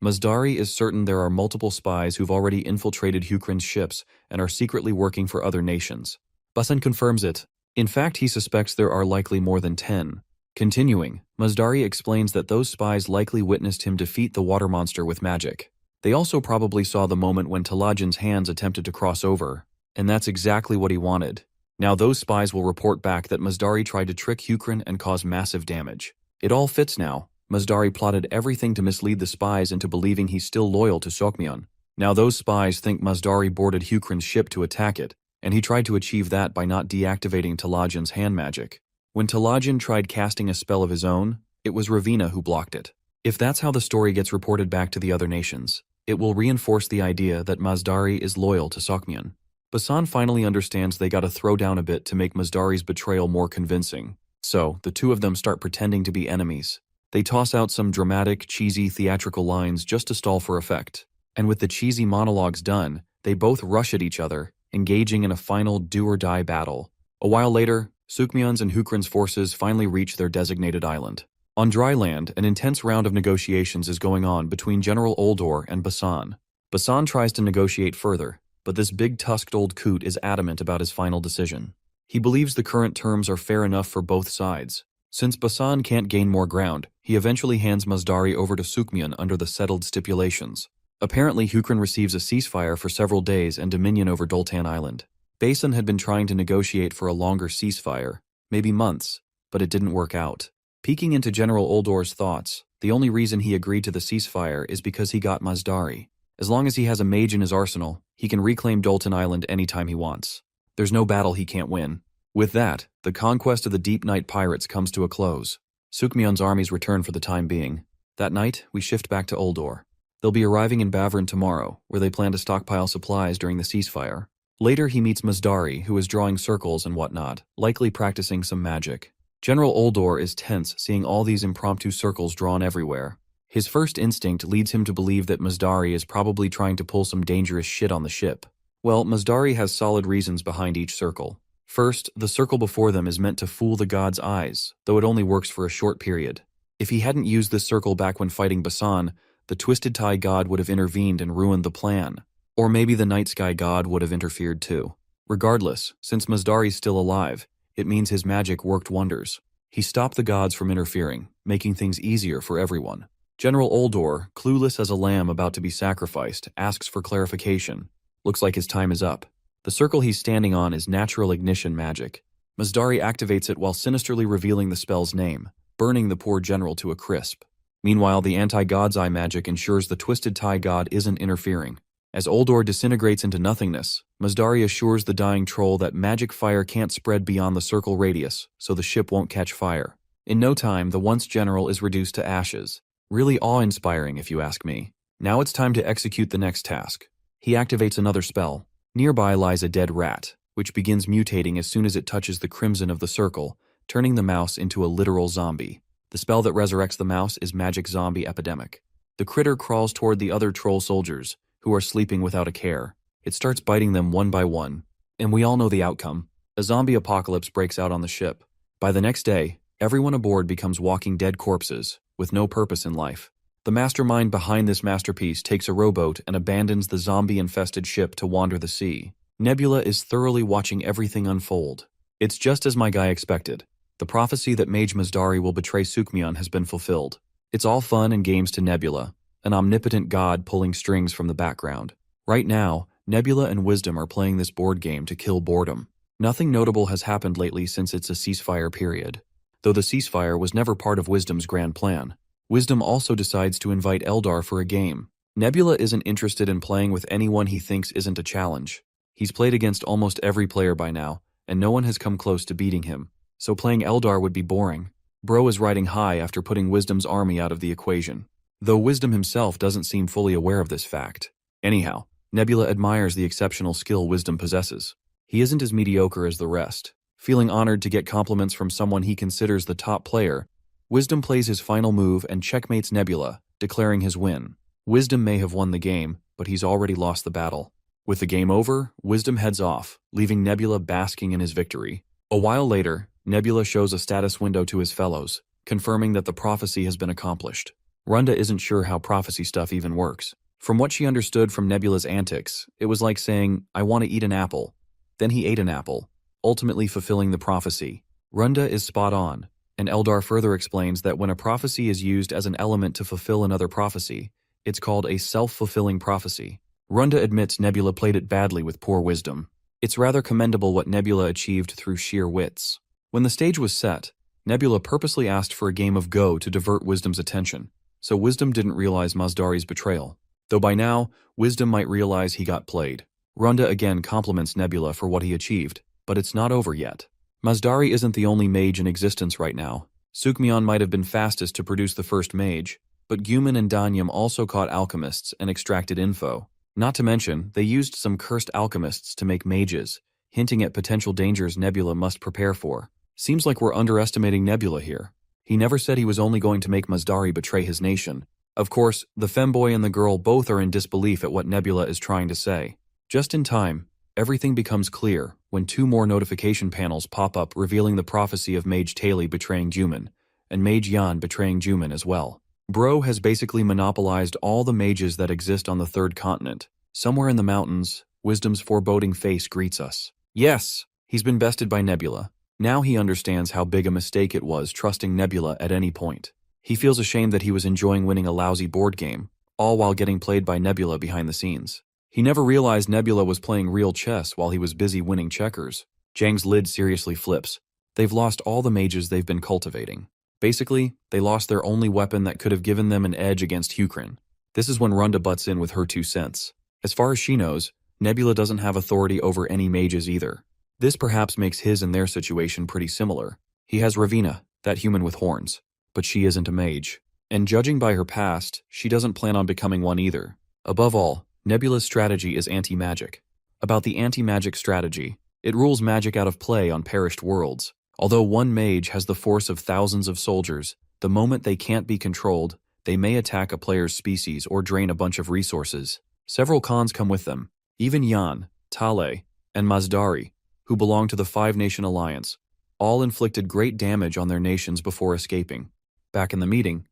Speaker 1: Mazdari is certain there are multiple spies who've already infiltrated Hukrin's ships and are secretly working for other nations. Basan confirms it. In fact, he suspects there are likely more than 10. Continuing, Mazdari explains that those spies likely witnessed him defeat the water monster with magic. They also probably saw the moment when Talajin's hands attempted to cross over, and that's exactly what he wanted. Now those spies will report back that Mazdari tried to trick Hukrin and cause massive damage. It all fits now. Mazdari plotted everything to mislead the spies into believing he's still loyal to Sokmyon. Now those spies think Mazdari boarded Hukrin's ship to attack it, and he tried to achieve that by not deactivating Talajin's hand magic. When Talajin tried casting a spell of his own, it was Ravina who blocked it. If that's how the story gets reported back to the other nations, it will reinforce the idea that Mazdari is loyal to Sokmyon. Basan finally understands they gotta throw down a bit to make Mazdari's betrayal more convincing. So, the two of them start pretending to be enemies. They toss out some dramatic, cheesy, theatrical lines just to stall for effect. And with the cheesy monologues done, they both rush at each other, engaging in a final do-or-die battle. A while later, Sukmyon's and Hukrin's forces finally reach their designated island. On dry land, an intense round of negotiations is going on between General Oldor and Basan. Basan tries to negotiate further, but this big-tusked old coot is adamant about his final decision. He believes the current terms are fair enough for both sides. Since Basan can't gain more ground, he eventually hands Mazdari over to Sukmyon under the settled stipulations. Apparently, Hukrin receives a ceasefire for several days and dominion over Doltan Island. Basan had been trying to negotiate for a longer ceasefire, maybe months, but it didn't work out. Peeking into General Oldor's thoughts, the only reason he agreed to the ceasefire is because he got Mazdari. As long as he has a mage in his arsenal, he can reclaim Doltan Island anytime he wants. There's no battle he can't win. With that, the conquest of the Deep Night Pirates comes to a close. Sukmyon's armies return for the time being. That night, we shift back to Oldor. They'll be arriving in Bavrin tomorrow, where they plan to stockpile supplies during the ceasefire. Later, he meets Mazdari, who is drawing circles and whatnot, likely practicing some magic. General Oldor is tense seeing all these impromptu circles drawn everywhere. His first instinct leads him to believe that Mazdari is probably trying to pull some dangerous shit on the ship. Well, Mazdari has solid reasons behind each circle. First, the circle before them is meant to fool the god's eyes, though it only works for a short period. If he hadn't used this circle back when fighting Basan, the Twisted Tie god would have intervened and ruined the plan. Or maybe the Night Sky god would have interfered too. Regardless, since Mazdari's still alive, it means his magic worked wonders. He stopped the gods from interfering, making things easier for everyone. General Oldor, clueless as a lamb about to be sacrificed, asks for clarification. Looks like his time is up. The circle he's standing on is natural ignition magic. Mazdari activates it while sinisterly revealing the spell's name, burning the poor general to a crisp. Meanwhile, the anti-god's eye magic ensures the Twisted Tie god isn't interfering. As Oldor disintegrates into nothingness, Mazdari assures the dying troll that magic fire can't spread beyond the circle radius, so the ship won't catch fire. In no time, the once general is reduced to ashes. Really awe-inspiring, if you ask me. Now it's time to execute the next task. He activates another spell. Nearby lies a dead rat, which begins mutating as soon as it touches the crimson of the circle, turning the mouse into a literal zombie. The spell that resurrects the mouse is Magic Zombie Epidemic. The critter crawls toward the other troll soldiers, who are sleeping without a care. It starts biting them one by one, and we all know the outcome. A zombie apocalypse breaks out on the ship. By the next day, everyone aboard becomes walking dead corpses, with no purpose in life. The mastermind behind this masterpiece takes a rowboat and abandons the zombie-infested ship to wander the sea. Nebula is thoroughly watching everything unfold. It's just as my guy expected. The prophecy that Mage Mazdari will betray Sukmyon has been fulfilled. It's all fun and games to Nebula, an omnipotent god pulling strings from the background. Right now, Nebula and Wisdom are playing this board game to kill boredom. Nothing notable has happened lately since it's a ceasefire period. Though the ceasefire was never part of Wisdom's grand plan. Wisdom also decides to invite Eldar for a game. Nebula isn't interested in playing with anyone he thinks isn't a challenge. He's played against almost every player by now, and no one has come close to beating him, so playing Eldar would be boring. Bro is riding high after putting Wisdom's army out of the equation, though Wisdom himself doesn't seem fully aware of this fact. Anyhow, Nebula admires the exceptional skill Wisdom possesses. He isn't as mediocre as the rest. Feeling honored to get compliments from someone he considers the top player, Wisdom plays his final move and checkmates Nebula, declaring his win. Wisdom may have won the game, but he's already lost the battle. With the game over, Wisdom heads off, leaving Nebula basking in his victory. A while later, Nebula shows a status window to his fellows, confirming that the prophecy has been accomplished. Runda isn't sure how prophecy stuff even works. From what she understood from Nebula's antics, it was like saying, "I want to eat an apple." Then he ate an apple, ultimately fulfilling the prophecy. Runda is spot on, and Eldar further explains that when a prophecy is used as an element to fulfill another prophecy, it's called a self-fulfilling prophecy. Runda admits Nebula played it badly with poor Wisdom. It's rather commendable what Nebula achieved through sheer wits. When the stage was set, Nebula purposely asked for a game of Go to divert Wisdom's attention, so Wisdom didn't realize Mazdari's betrayal. Though by now, Wisdom might realize he got played. Runda again compliments Nebula for what he achieved, but it's not over yet. Mazdari isn't the only mage in existence right now. Sukmion might have been fastest to produce the first mage, but Guman and Danyam also caught alchemists and extracted info. Not to mention, they used some cursed alchemists to make mages, hinting at potential dangers Nebula must prepare for. Seems like we're underestimating Nebula here. He never said he was only going to make Mazdari betray his nation. Of course, the femboy and the girl both are in disbelief at what Nebula is trying to say. Just in time, everything becomes clear when two more notification panels pop up revealing the prophecy of Mage Taili betraying Juman, and Mage Yan betraying Juman as well. Bro has basically monopolized all the mages that exist on the third continent. Somewhere in the mountains, Wisdom's foreboding face greets us. Yes, he's been bested by Nebula. Now he understands how big a mistake it was trusting Nebula at any point. He feels ashamed that he was enjoying winning a lousy board game, all while getting played by Nebula behind the scenes. He never realized Nebula was playing real chess while he was busy winning checkers. Jang's lid seriously flips. They've lost all the mages they've been cultivating. Basically, they lost their only weapon that could have given them an edge against Hukrin. This is when Runda butts in with her 2 cents. As far as she knows, Nebula doesn't have authority over any mages either. This perhaps makes his and their situation pretty similar. He has Ravina, that human with horns, but she isn't a mage. And judging by her past, she doesn't plan on becoming one either. Above all, Nebula's strategy is anti-magic. About the anti-magic strategy, it rules magic out of play on perished worlds. Although one mage has the force of thousands of soldiers, the moment they can't be controlled, they may attack a player's species or drain a bunch of resources. Several cons come with them. Even Yan, Tale, and Mazdari, who belong to the 5-Nation Alliance, all inflicted great damage on their nations before escaping. Back in the meeting,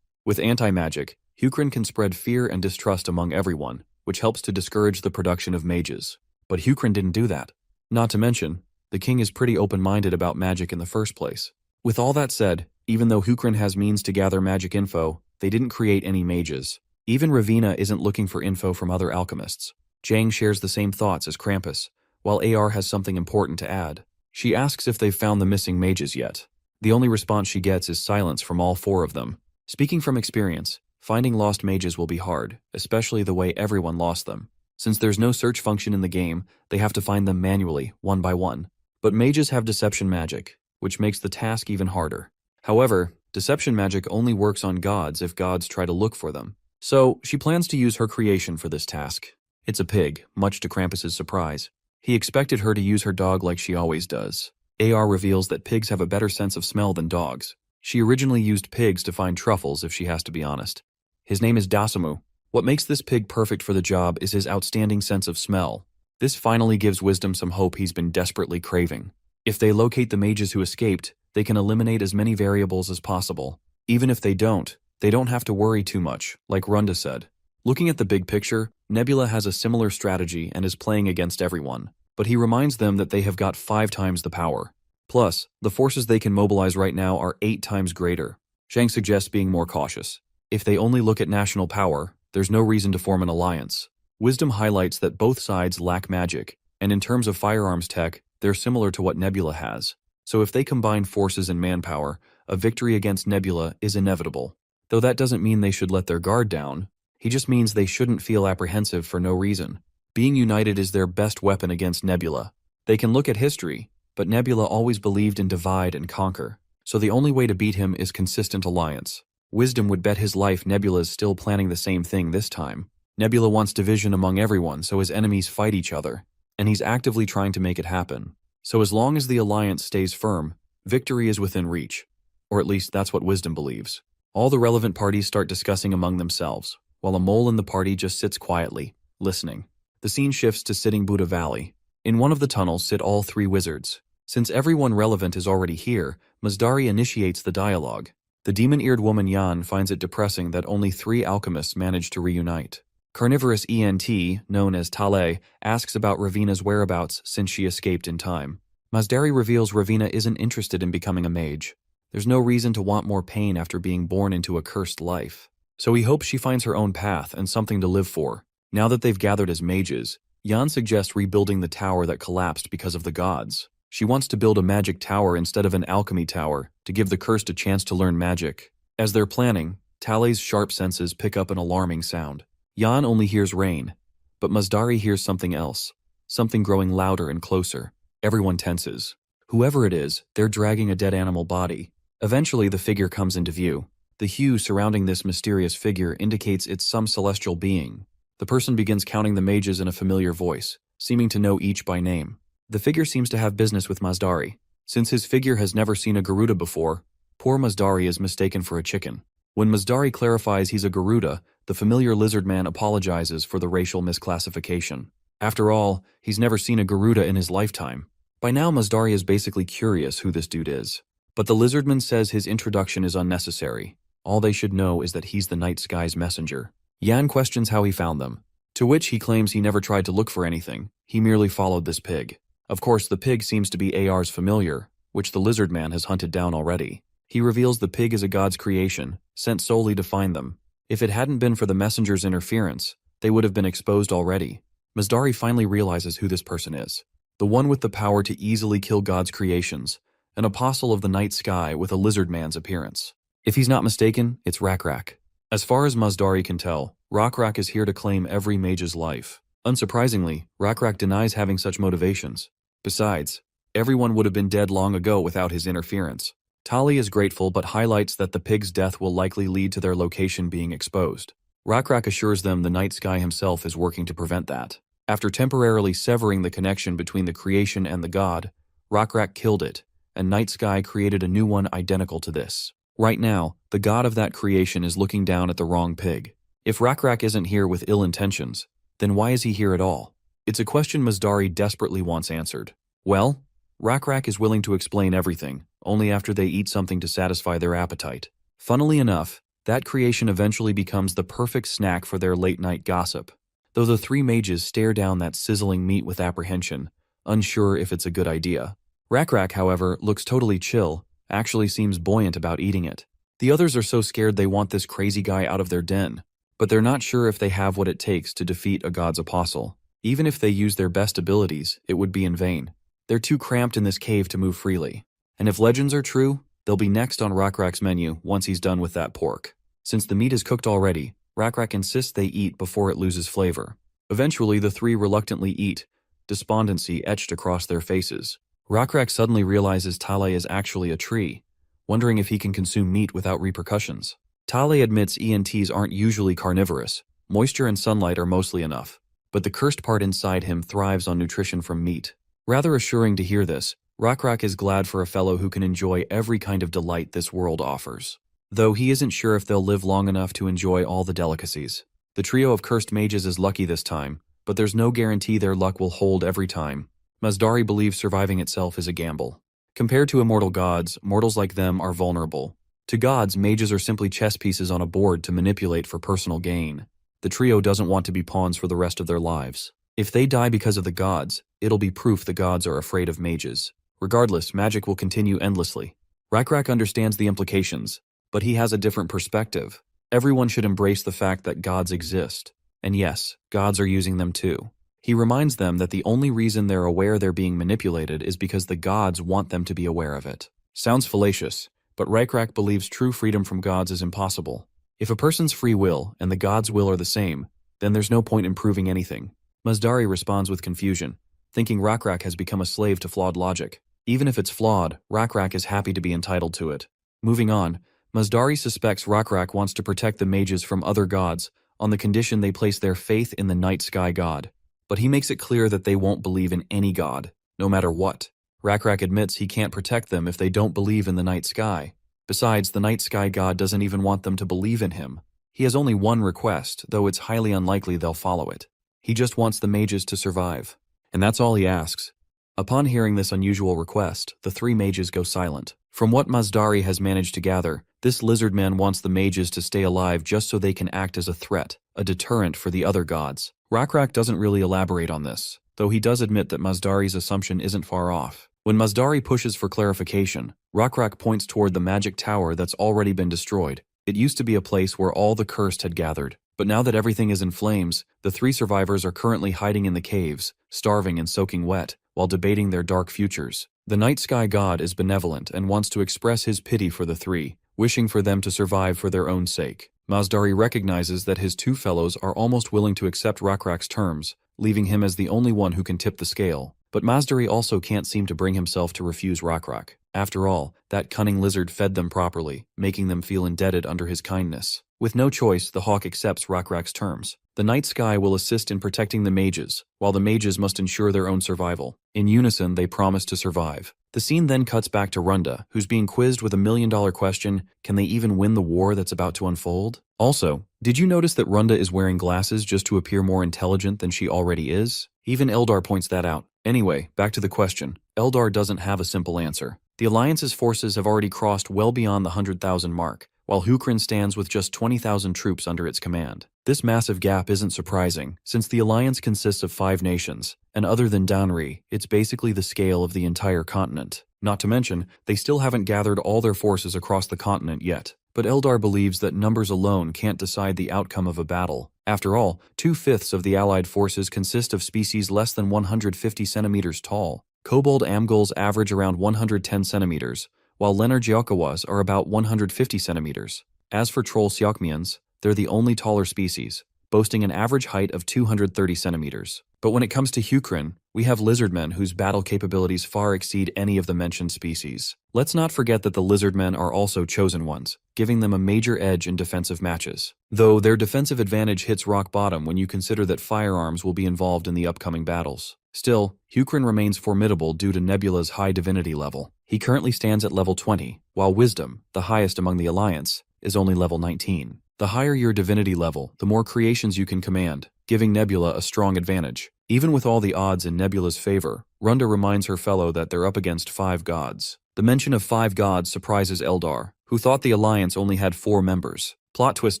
Speaker 1: with anti-magic, Hukrin can spread fear and distrust among everyone, which helps to discourage the production of mages. But Hukrin didn't do that. Not to mention, the king is pretty open-minded about magic in the first place. With all that said, even though Hukrin has means to gather magic info, they didn't create any mages. Even Ravina isn't looking for info from other alchemists. Jang shares the same thoughts as Krampus, while AR has something important to add. She asks if they've found the missing mages yet. The only response she gets is silence from all 4 of them. Speaking from experience, finding lost mages will be hard, especially the way everyone lost them. Since there's no search function in the game, they have to find them manually, one by one. But mages have deception magic, which makes the task even harder. However, deception magic only works on gods if gods try to look for them. So, she plans to use her creation for this task. It's a pig, much to Krampus's surprise. He expected her to use her dog like she always does. AR reveals that pigs have a better sense of smell than dogs. She originally used pigs to find truffles, if she has to be honest. His name is Dasamu. What makes this pig perfect for the job is his outstanding sense of smell. This finally gives Wisdom some hope he's been desperately craving. If they locate the mages who escaped, they can eliminate as many variables as possible. Even if they don't have to worry too much, like Runda said. Looking at the big picture, Nebula has a similar strategy and is playing against everyone, but he reminds them that they have got 5 times the power. Plus, the forces they can mobilize right now are 8 times greater. Zhang suggests being more cautious. If they only look at national power, there's no reason to form an alliance. Wisdom highlights that both sides lack magic, and in terms of firearms tech, they're similar to what Nebula has. So if they combine forces and manpower, a victory against Nebula is inevitable. Though that doesn't mean they should let their guard down. He just means they shouldn't feel apprehensive for no reason. Being united is their best weapon against Nebula. They can look at history, but Nebula always believed in divide and conquer. So the only way to beat him is consistent alliance. Wisdom would bet his life Nebula's still planning the same thing this time. Nebula wants division among everyone so his enemies fight each other, and he's actively trying to make it happen. So as long as the alliance stays firm, victory is within reach. Or at least that's what Wisdom believes. All the relevant parties start discussing among themselves, while a mole in the party just sits quietly, listening. The scene shifts to Sitting Buddha Valley. In one of the tunnels sit all three wizards. Since everyone relevant is already here, Masdari initiates the dialogue. The demon-eared woman Yan finds it depressing that only 3 alchemists managed to reunite. Carnivorous ENT, known as Tale, asks about Ravina's whereabouts since she escaped in time. Masdari reveals Ravina isn't interested in becoming a mage. There's no reason to want more pain after being born into a cursed life. So he hopes she finds her own path and something to live for. Now that they've gathered as mages, Yan suggests rebuilding the tower that collapsed because of the gods. She wants to build a magic tower instead of an alchemy tower to give the cursed a chance to learn magic. As they're planning, Tale's sharp senses pick up an alarming sound. Yan only hears rain, but Masdari hears something else, something growing louder and closer. Everyone tenses. Whoever it is, they're dragging a dead animal body. Eventually, the figure comes into view. The hue surrounding this mysterious figure indicates it's some celestial being. The person begins counting the mages in a familiar voice, seeming to know each by name. The figure seems to have business with Masdari. Since his figure has never seen a Garuda before, poor Masdari is mistaken for a chicken. When Masdari clarifies he's a Garuda, the familiar Lizardman apologizes for the racial misclassification. After all, he's never seen a Garuda in his lifetime. By now, Masdari is basically curious who this dude is. But the Lizardman says his introduction is unnecessary. All they should know is that he's the night sky's messenger. Yan questions how he found them, to which he claims he never tried to look for anything. He merely followed this pig. Of course, the pig seems to be AR's familiar, which the Lizardman has hunted down already. He reveals the pig is a god's creation, sent solely to find them. If it hadn't been for the messenger's interference, they would have been exposed already. Masdari finally realizes who this person is. The one with the power to easily kill God's creations, an apostle of the night sky with a Lizardman's appearance. If he's not mistaken, it's Rakrak. As far as Masdari can tell, Rakrak is here to claim every mage's life. Unsurprisingly, Rakrak denies having such motivations. Besides, everyone would have been dead long ago without his interference. Tali is grateful but highlights that the pig's death will likely lead to their location being exposed. Rakrak assures them the night sky himself is working to prevent that. After temporarily severing the connection between the creation and the god, Rakrak killed it, and Night Sky created a new one identical to this. Right now, the god of that creation is looking down at the wrong pig. If Rakrak isn't here with ill intentions, then why is he here at all? It's a question Masdari desperately wants answered. Well, Rakrak is willing to explain everything, only after they eat something to satisfy their appetite. Funnily enough, that creation eventually becomes the perfect snack for their late-night gossip. Though the 3 mages stare down that sizzling meat with apprehension, unsure if it's a good idea. Rakrak, however, looks totally chill, actually seems buoyant about eating it. The others are so scared they want this crazy guy out of their den, but they're not sure if they have what it takes to defeat a god's apostle. Even if they use their best abilities, it would be in vain. They're too cramped in this cave to move freely. And if legends are true, they'll be next on Rakrak's menu once he's done with that pork. Since the meat is cooked already, Rakrak insists they eat before it loses flavor. Eventually, the 3 reluctantly eat, despondency etched across their faces. Rakrak suddenly realizes Tale is actually a tree, wondering if he can consume meat without repercussions. Tale admits ENTs aren't usually carnivorous. Moisture and sunlight are mostly enough, but the cursed part inside him thrives on nutrition from meat. Rather assuring to hear this, Rakrak is glad for a fellow who can enjoy every kind of delight this world offers. Though he isn't sure if they'll live long enough to enjoy all the delicacies. The trio of cursed mages is lucky this time, but there's no guarantee their luck will hold every time. Masdari believes surviving itself is a gamble. Compared to immortal gods, mortals like them are vulnerable. To gods, mages are simply chess pieces on a board to manipulate for personal gain. The trio doesn't want to be pawns for the rest of their lives. If they die because of the gods, it'll be proof the gods are afraid of mages. Regardless, magic will continue endlessly. Rakrak understands the implications, but he has a different perspective. Everyone should embrace the fact that gods exist. And yes, gods are using them too. He reminds them that the only reason they're aware they're being manipulated is because the gods want them to be aware of it. Sounds fallacious, but Rakrak believes true freedom from gods is impossible. If a person's free will and the god's will are the same, then there's no point in proving anything. Masdari responds with confusion, thinking Rakrak has become a slave to flawed logic. Even if it's flawed, Rakrak is happy to be entitled to it. Moving on, Masdari suspects Rakrak wants to protect the mages from other gods on the condition they place their faith in the night sky god. But he makes it clear that they won't believe in any god, no matter what. Rakrak admits he can't protect them if they don't believe in the night sky. Besides, the night sky god doesn't even want them to believe in him. He has only one request, though it's highly unlikely they'll follow it. He just wants the mages to survive. And that's all he asks. Upon hearing this unusual request, the three mages go silent. From what Masdari has managed to gather, this Lizardman wants the mages to stay alive just so they can act as a threat, a deterrent for the other gods. Rakrak doesn't really elaborate on this, though he does admit that Masdari's assumption isn't far off. When Masdari pushes for clarification, Rakrak points toward the magic tower that's already been destroyed. It used to be a place where all the cursed had gathered, but now that everything is in flames, the three survivors are currently hiding in the caves, starving and soaking wet, while debating their dark futures. The night sky god is benevolent and wants to express his pity for the three, wishing for them to survive for their own sake. Masdari recognizes that his two fellows are almost willing to accept Rakrak's terms, leaving him as the only one who can tip the scale. But Masdari also can't seem to bring himself to refuse Rakrak. After all, that cunning lizard fed them properly, making them feel indebted under his kindness. With no choice, the hawk accepts Rakrak's terms. The night sky will assist in protecting the mages, while the mages must ensure their own survival. In unison, they promise to survive. The scene then cuts back to Runda, who's being quizzed with a million-dollar question: can they even win the war that's about to unfold? Also, did you notice that Runda is wearing glasses just to appear more intelligent than she already is? Even Eldar points that out. Anyway, back to the question. Eldar doesn't have a simple answer. The Alliance's forces have already crossed well beyond the 100,000 mark, while Hukrin stands with just 20,000 troops under its command. This massive gap isn't surprising, since the Alliance consists of 5 nations, and other than Danri, it's basically the scale of the entire continent. Not to mention, they still haven't gathered all their forces across the continent yet. But Eldar believes that numbers alone can't decide the outcome of a battle. After all, 2/5 of the Allied forces consist of species less than 150 centimeters tall. Kobold Amgul's average around 110 centimeters, while Lenar are about 150 centimeters. As for Troll Siokmians, they're the only taller species, boasting an average height of 230 centimeters. But when it comes to Hukrin, we have Lizardmen whose battle capabilities far exceed any of the mentioned species. Let's not forget that the Lizardmen are also chosen ones, giving them a major edge in defensive matches. Though their defensive advantage hits rock bottom when you consider that firearms will be involved in the upcoming battles. Still, Hukrin remains formidable due to Nebula's high divinity level. He currently stands at level 20, while Wisdom, the highest among the Alliance, is only level 19. The higher your divinity level, the more creations you can command, giving Nebula a strong advantage. Even with all the odds in Nebula's favor, Runda reminds her fellow that they're up against 5 gods. The mention of 5 gods surprises Eldar, who thought the Alliance only had 4 members. Plot twist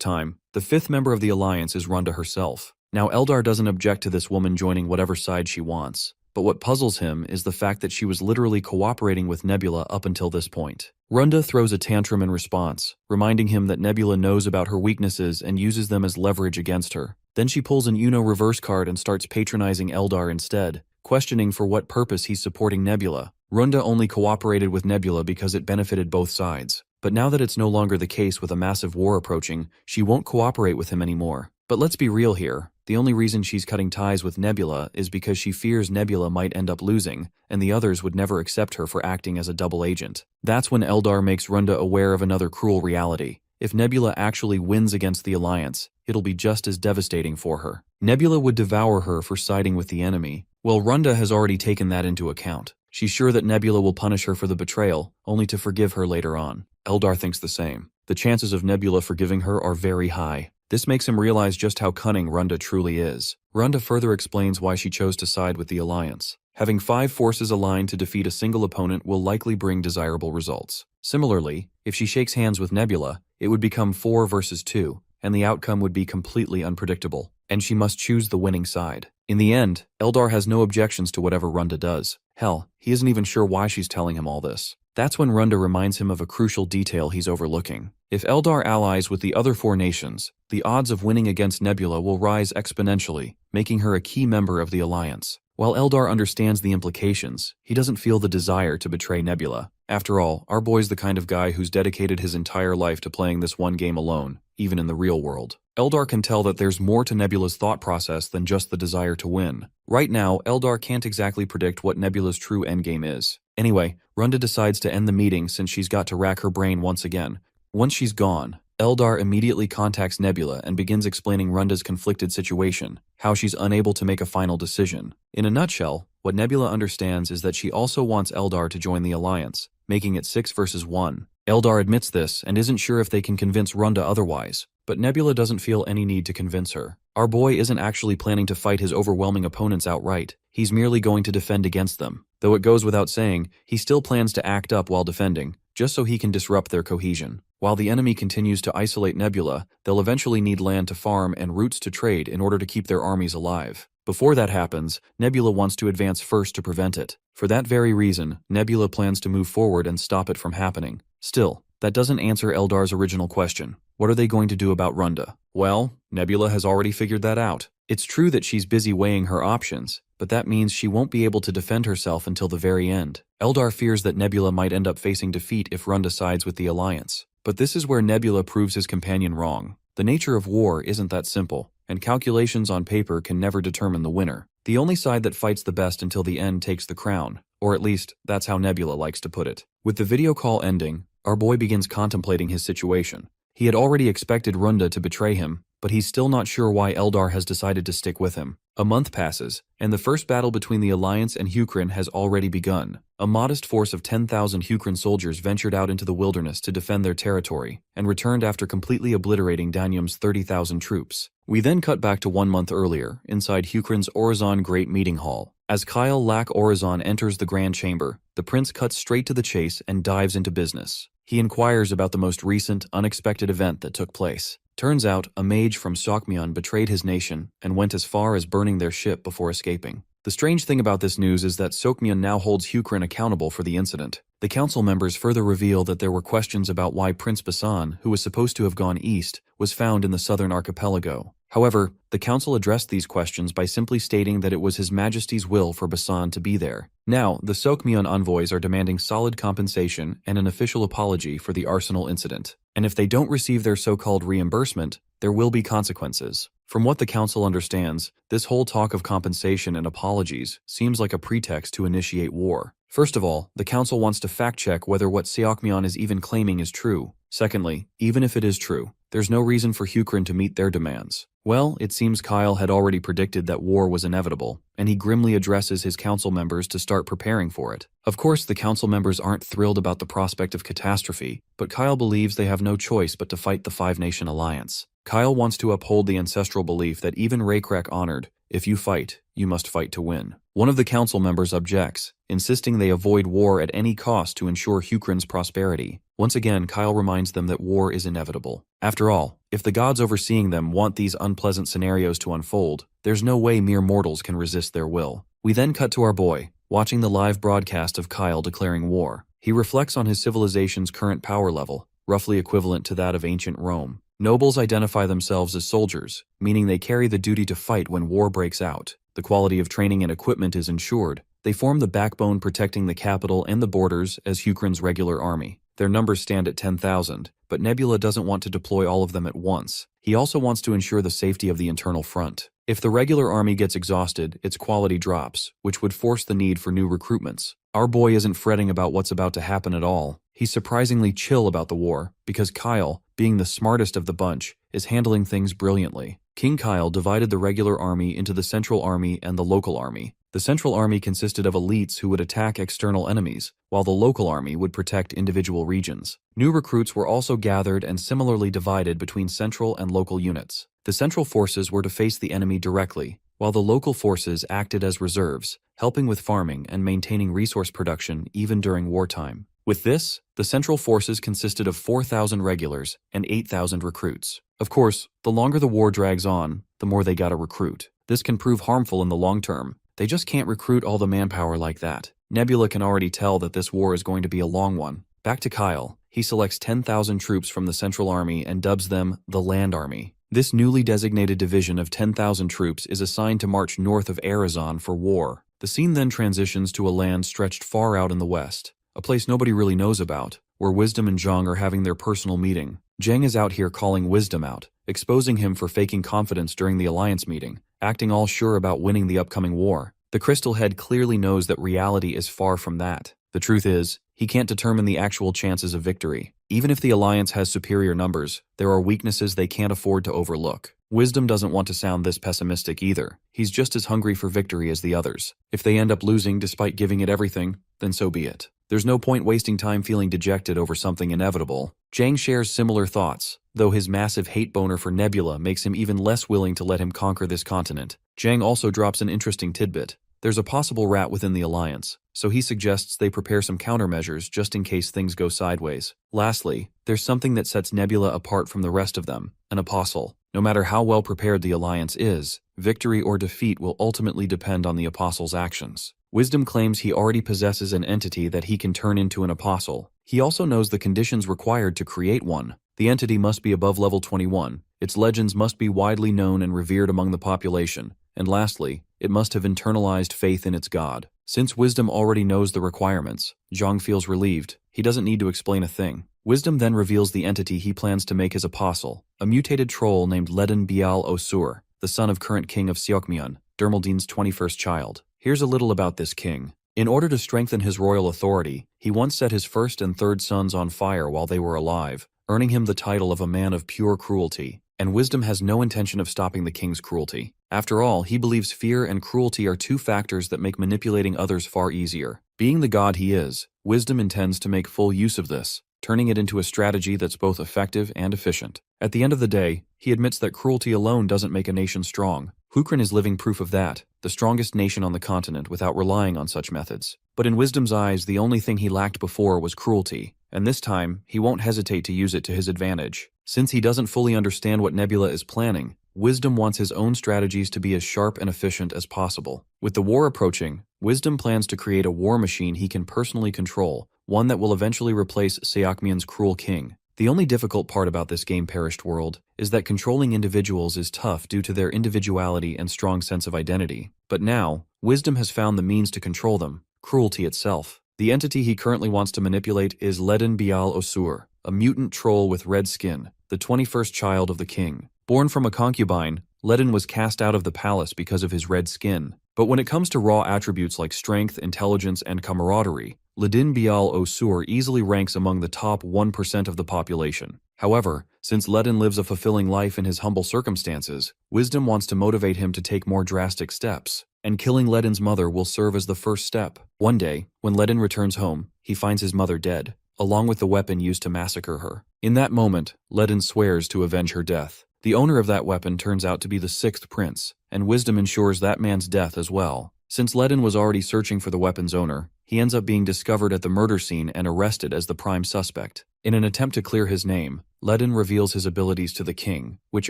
Speaker 1: time, the 5th member of the Alliance is Runda herself. Now Eldar doesn't object to this woman joining whatever side she wants, but what puzzles him is the fact that she was literally cooperating with Nebula up until this point. Runda throws a tantrum in response, reminding him that Nebula knows about her weaknesses and uses them as leverage against her. Then she pulls an Uno reverse card and starts patronizing Eldar instead, questioning for what purpose he's supporting Nebula. Runda only cooperated with Nebula because it benefited both sides. But now that it's no longer the case with a massive war approaching, she won't cooperate with him anymore. But let's be real here. The only reason she's cutting ties with Nebula is because she fears Nebula might end up losing, and the others would never accept her for acting as a double agent. That's when Eldar makes Runda aware of another cruel reality. If Nebula actually wins against the Alliance, it'll be just as devastating for her. Nebula would devour her for siding with the enemy. Well, Runda has already taken that into account. She's sure that Nebula will punish her for the betrayal, only to forgive her later on. Eldar thinks the same. The chances of Nebula forgiving her are very high. This makes him realize just how cunning Runda truly is. Runda further explains why she chose to side with the Alliance. Having 5 forces aligned to defeat a single opponent will likely bring desirable results. Similarly, if she shakes hands with Nebula, it would become 4 versus 2, and the outcome would be completely unpredictable, and she must choose the winning side. In the end, Eldar has no objections to whatever Runda does. Hell, he isn't even sure why she's telling him all this. That's when Runda reminds him of a crucial detail he's overlooking. If Eldar allies with the other 4 nations, the odds of winning against Nebula will rise exponentially, making her a key member of the Alliance. While Eldar understands the implications, he doesn't feel the desire to betray Nebula. After all, our boy's the kind of guy who's dedicated his entire life to playing this one game alone, even in the real world. Eldar can tell that there's more to Nebula's thought process than just the desire to win. Right now, Eldar can't exactly predict what Nebula's true endgame is. Anyway, Runda decides to end the meeting since she's got to rack her brain once again. Once she's gone, Eldar immediately contacts Nebula and begins explaining Runda's conflicted situation, how she's unable to make a final decision. In a nutshell, what Nebula understands is that she also wants Eldar to join the Alliance, making it 6 versus 1. Eldar admits this and isn't sure if they can convince Runda otherwise, but Nebula doesn't feel any need to convince her. Our boy isn't actually planning to fight his overwhelming opponents outright, he's merely going to defend against them. Though it goes without saying, he still plans to act up while defending, just so he can disrupt their cohesion. While the enemy continues to isolate Nebula, they'll eventually need land to farm and routes to trade in order to keep their armies alive. Before that happens, Nebula wants to advance first to prevent it. For that very reason, Nebula plans to move forward and stop it from happening. Still, that doesn't answer Eldar's original question. What are they going to do about Runda? Well, Nebula has already figured that out. It's true that she's busy weighing her options, but that means she won't be able to defend herself until the very end. Eldar fears that Nebula might end up facing defeat if Runda sides with the Alliance. But this is where Nebula proves his companion wrong. The nature of war isn't that simple, and calculations on paper can never determine the winner. The only side that fights the best until the end takes the crown, or at least, that's how Nebula likes to put it. With the video call ending, our boy begins contemplating his situation. He had already expected Runda to betray him, but he's still not sure why Eldar has decided to stick with him. A month passes, and the first battle between the Alliance and Hukrin has already begun. A modest force of 10,000 Hukrin soldiers ventured out into the wilderness to defend their territory, and returned after completely obliterating Danyum's 30,000 troops. We then cut back to 1 month earlier, inside Hukrin's Orizon Great Meeting Hall. As Kyle Lack Orizon enters the Grand Chamber, the prince cuts straight to the chase and dives into business. He inquires about the most recent, unexpected event that took place. Turns out, a mage from Sokmyon betrayed his nation and went as far as burning their ship before escaping. The strange thing about this news is that Sokmyon now holds Hukrin accountable for the incident. The council members further reveal that there were questions about why Prince Basan, who was supposed to have gone east, was found in the southern archipelago. However, the council addressed these questions by simply stating that it was His Majesty's will for Basan to be there. Now, the Sokmyon envoys are demanding solid compensation and an official apology for the arsenal incident. And if they don't receive their so-called reimbursement, there will be consequences. From what the council understands, this whole talk of compensation and apologies seems like a pretext to initiate war. First of all, the council wants to fact-check whether what Seokmyon is even claiming is true. Secondly, even if it is true, there's no reason for Hukrin to meet their demands. Well, it seems Kyle had already predicted that war was inevitable, and he grimly addresses his council members to start preparing for it. Of course, the council members aren't thrilled about the prospect of catastrophe, but Kyle believes they have no choice but to fight the Five-Nation Alliance. Kyle wants to uphold the ancestral belief that even Raycrack honored, if you fight, you must fight to win. One of the council members objects, insisting they avoid war at any cost to ensure Hukrin's prosperity. Once again, Kyle reminds them that war is inevitable. After all, if the gods overseeing them want these unpleasant scenarios to unfold, there's no way mere mortals can resist their will. We then cut to our boy, watching the live broadcast of Kyle declaring war. He reflects on his civilization's current power level, roughly equivalent to that of ancient Rome. Nobles identify themselves as soldiers, meaning they carry the duty to fight when war breaks out. The quality of training and equipment is ensured. They form the backbone protecting the capital and the borders as Hukrin's regular army. Their numbers stand at 10,000, but Nebula doesn't want to deploy all of them at once. He also wants to ensure the safety of the internal front. If the regular army gets exhausted, its quality drops, which would force the need for new recruitments. Our boy isn't fretting about what's about to happen at all. He's surprisingly chill about the war, because Kyle, being the smartest of the bunch, is handling things brilliantly. King Kyle divided the regular army into the Central Army and the Local Army. The Central Army consisted of elites who would attack external enemies, while the Local Army would protect individual regions. New recruits were also gathered and similarly divided between central and local units. The central forces were to face the enemy directly, while the local forces acted as reserves, helping with farming and maintaining resource production even during wartime. With this, the central forces consisted of 4,000 regulars and 8,000 recruits. Of course, the longer the war drags on, the more they gotta recruit. This can prove harmful in the long term. They just can't recruit all the manpower like that. Nebula can already tell that this war is going to be a long one. Back to Kyle. He selects 10,000 troops from the Central Army and dubs them the Land Army. This newly designated division of 10,000 troops is assigned to march north of Arizon for war. The scene then transitions to a land stretched far out in the west. a place nobody really knows about, where Wisdom and Zhang are having their personal meeting. Zhang is out here calling Wisdom out, exposing him for faking confidence during the alliance meeting, acting all sure about winning the upcoming war. The Crystal Head clearly knows that reality is far from that. The truth is, he can't determine the actual chances of victory. Even if the alliance has superior numbers, there are weaknesses they can't afford to overlook. Wisdom doesn't want to sound this pessimistic either. He's just as hungry for victory as the others. If they end up losing despite giving it everything, then so be it. There's no point wasting time feeling dejected over something inevitable. Zhang shares similar thoughts, though his massive hate boner for Nebula makes him even less willing to let him conquer this continent. Zhang also drops an interesting tidbit. There's a possible rat within the alliance, so he suggests they prepare some countermeasures just in case things go sideways. Lastly, there's something that sets Nebula apart from the rest of them, an apostle. No matter how well prepared the alliance is, victory or defeat will ultimately depend on the apostle's actions. Wisdom claims he already possesses an entity that he can turn into an apostle. He also knows the conditions required to create one. The entity must be above level 21, its legends must be widely known and revered among the population, and lastly, it must have internalized faith in its god. Since Wisdom already knows the requirements, Zhang feels relieved. He doesn't need to explain a thing. Wisdom then reveals the entity he plans to make his apostle, a mutated troll named Ledin Bial Osur, the son of current king of Seokmyeon, Dermaldin's 21st child. Here's a little about this king. In order to strengthen his royal authority, he once set his first and third sons on fire while they were alive, earning him the title of a man of pure cruelty. And Wisdom has no intention of stopping the king's cruelty. After all, he believes fear and cruelty are two factors that make manipulating others far easier. Being the god he is, Wisdom intends to make full use of this, turning it into a strategy that's both effective and efficient. At the end of the day, he admits that cruelty alone doesn't make a nation strong. Hukrin is living proof of that, the strongest nation on the continent without relying on such methods. But in Wisdom's eyes, the only thing he lacked before was cruelty, and this time, he won't hesitate to use it to his advantage. Since he doesn't fully understand what Nebula is planning, Wisdom wants his own strategies to be as sharp and efficient as possible. With the war approaching, Wisdom plans to create a war machine he can personally control, one that will eventually replace Seokmyeon's cruel king. The only difficult part about this game-perished world is that controlling individuals is tough due to their individuality and strong sense of identity. But now, Wisdom has found the means to control them, cruelty itself. The entity he currently wants to manipulate is Ledin Bial Osur, a mutant troll with red skin, the 21st child of the king. Born from a concubine, Ledin was cast out of the palace because of his red skin. But when it comes to raw attributes like strength, intelligence, and camaraderie, Ledin Bial Osur easily ranks among the top 1% of the population. However, since Ledin lives a fulfilling life in his humble circumstances, Wisdom wants to motivate him to take more drastic steps, and killing Ledin's mother will serve as the first step. One day, when Ledin returns home, he finds his mother dead, along with the weapon used to massacre her. In that moment, Ledin swears to avenge her death. The owner of that weapon turns out to be the 6th prince, and Wisdom ensures that man's death as well. Since Ledin was already searching for the weapon's owner, he ends up being discovered at the murder scene and arrested as the prime suspect. In an attempt to clear his name, Ledin reveals his abilities to the king, which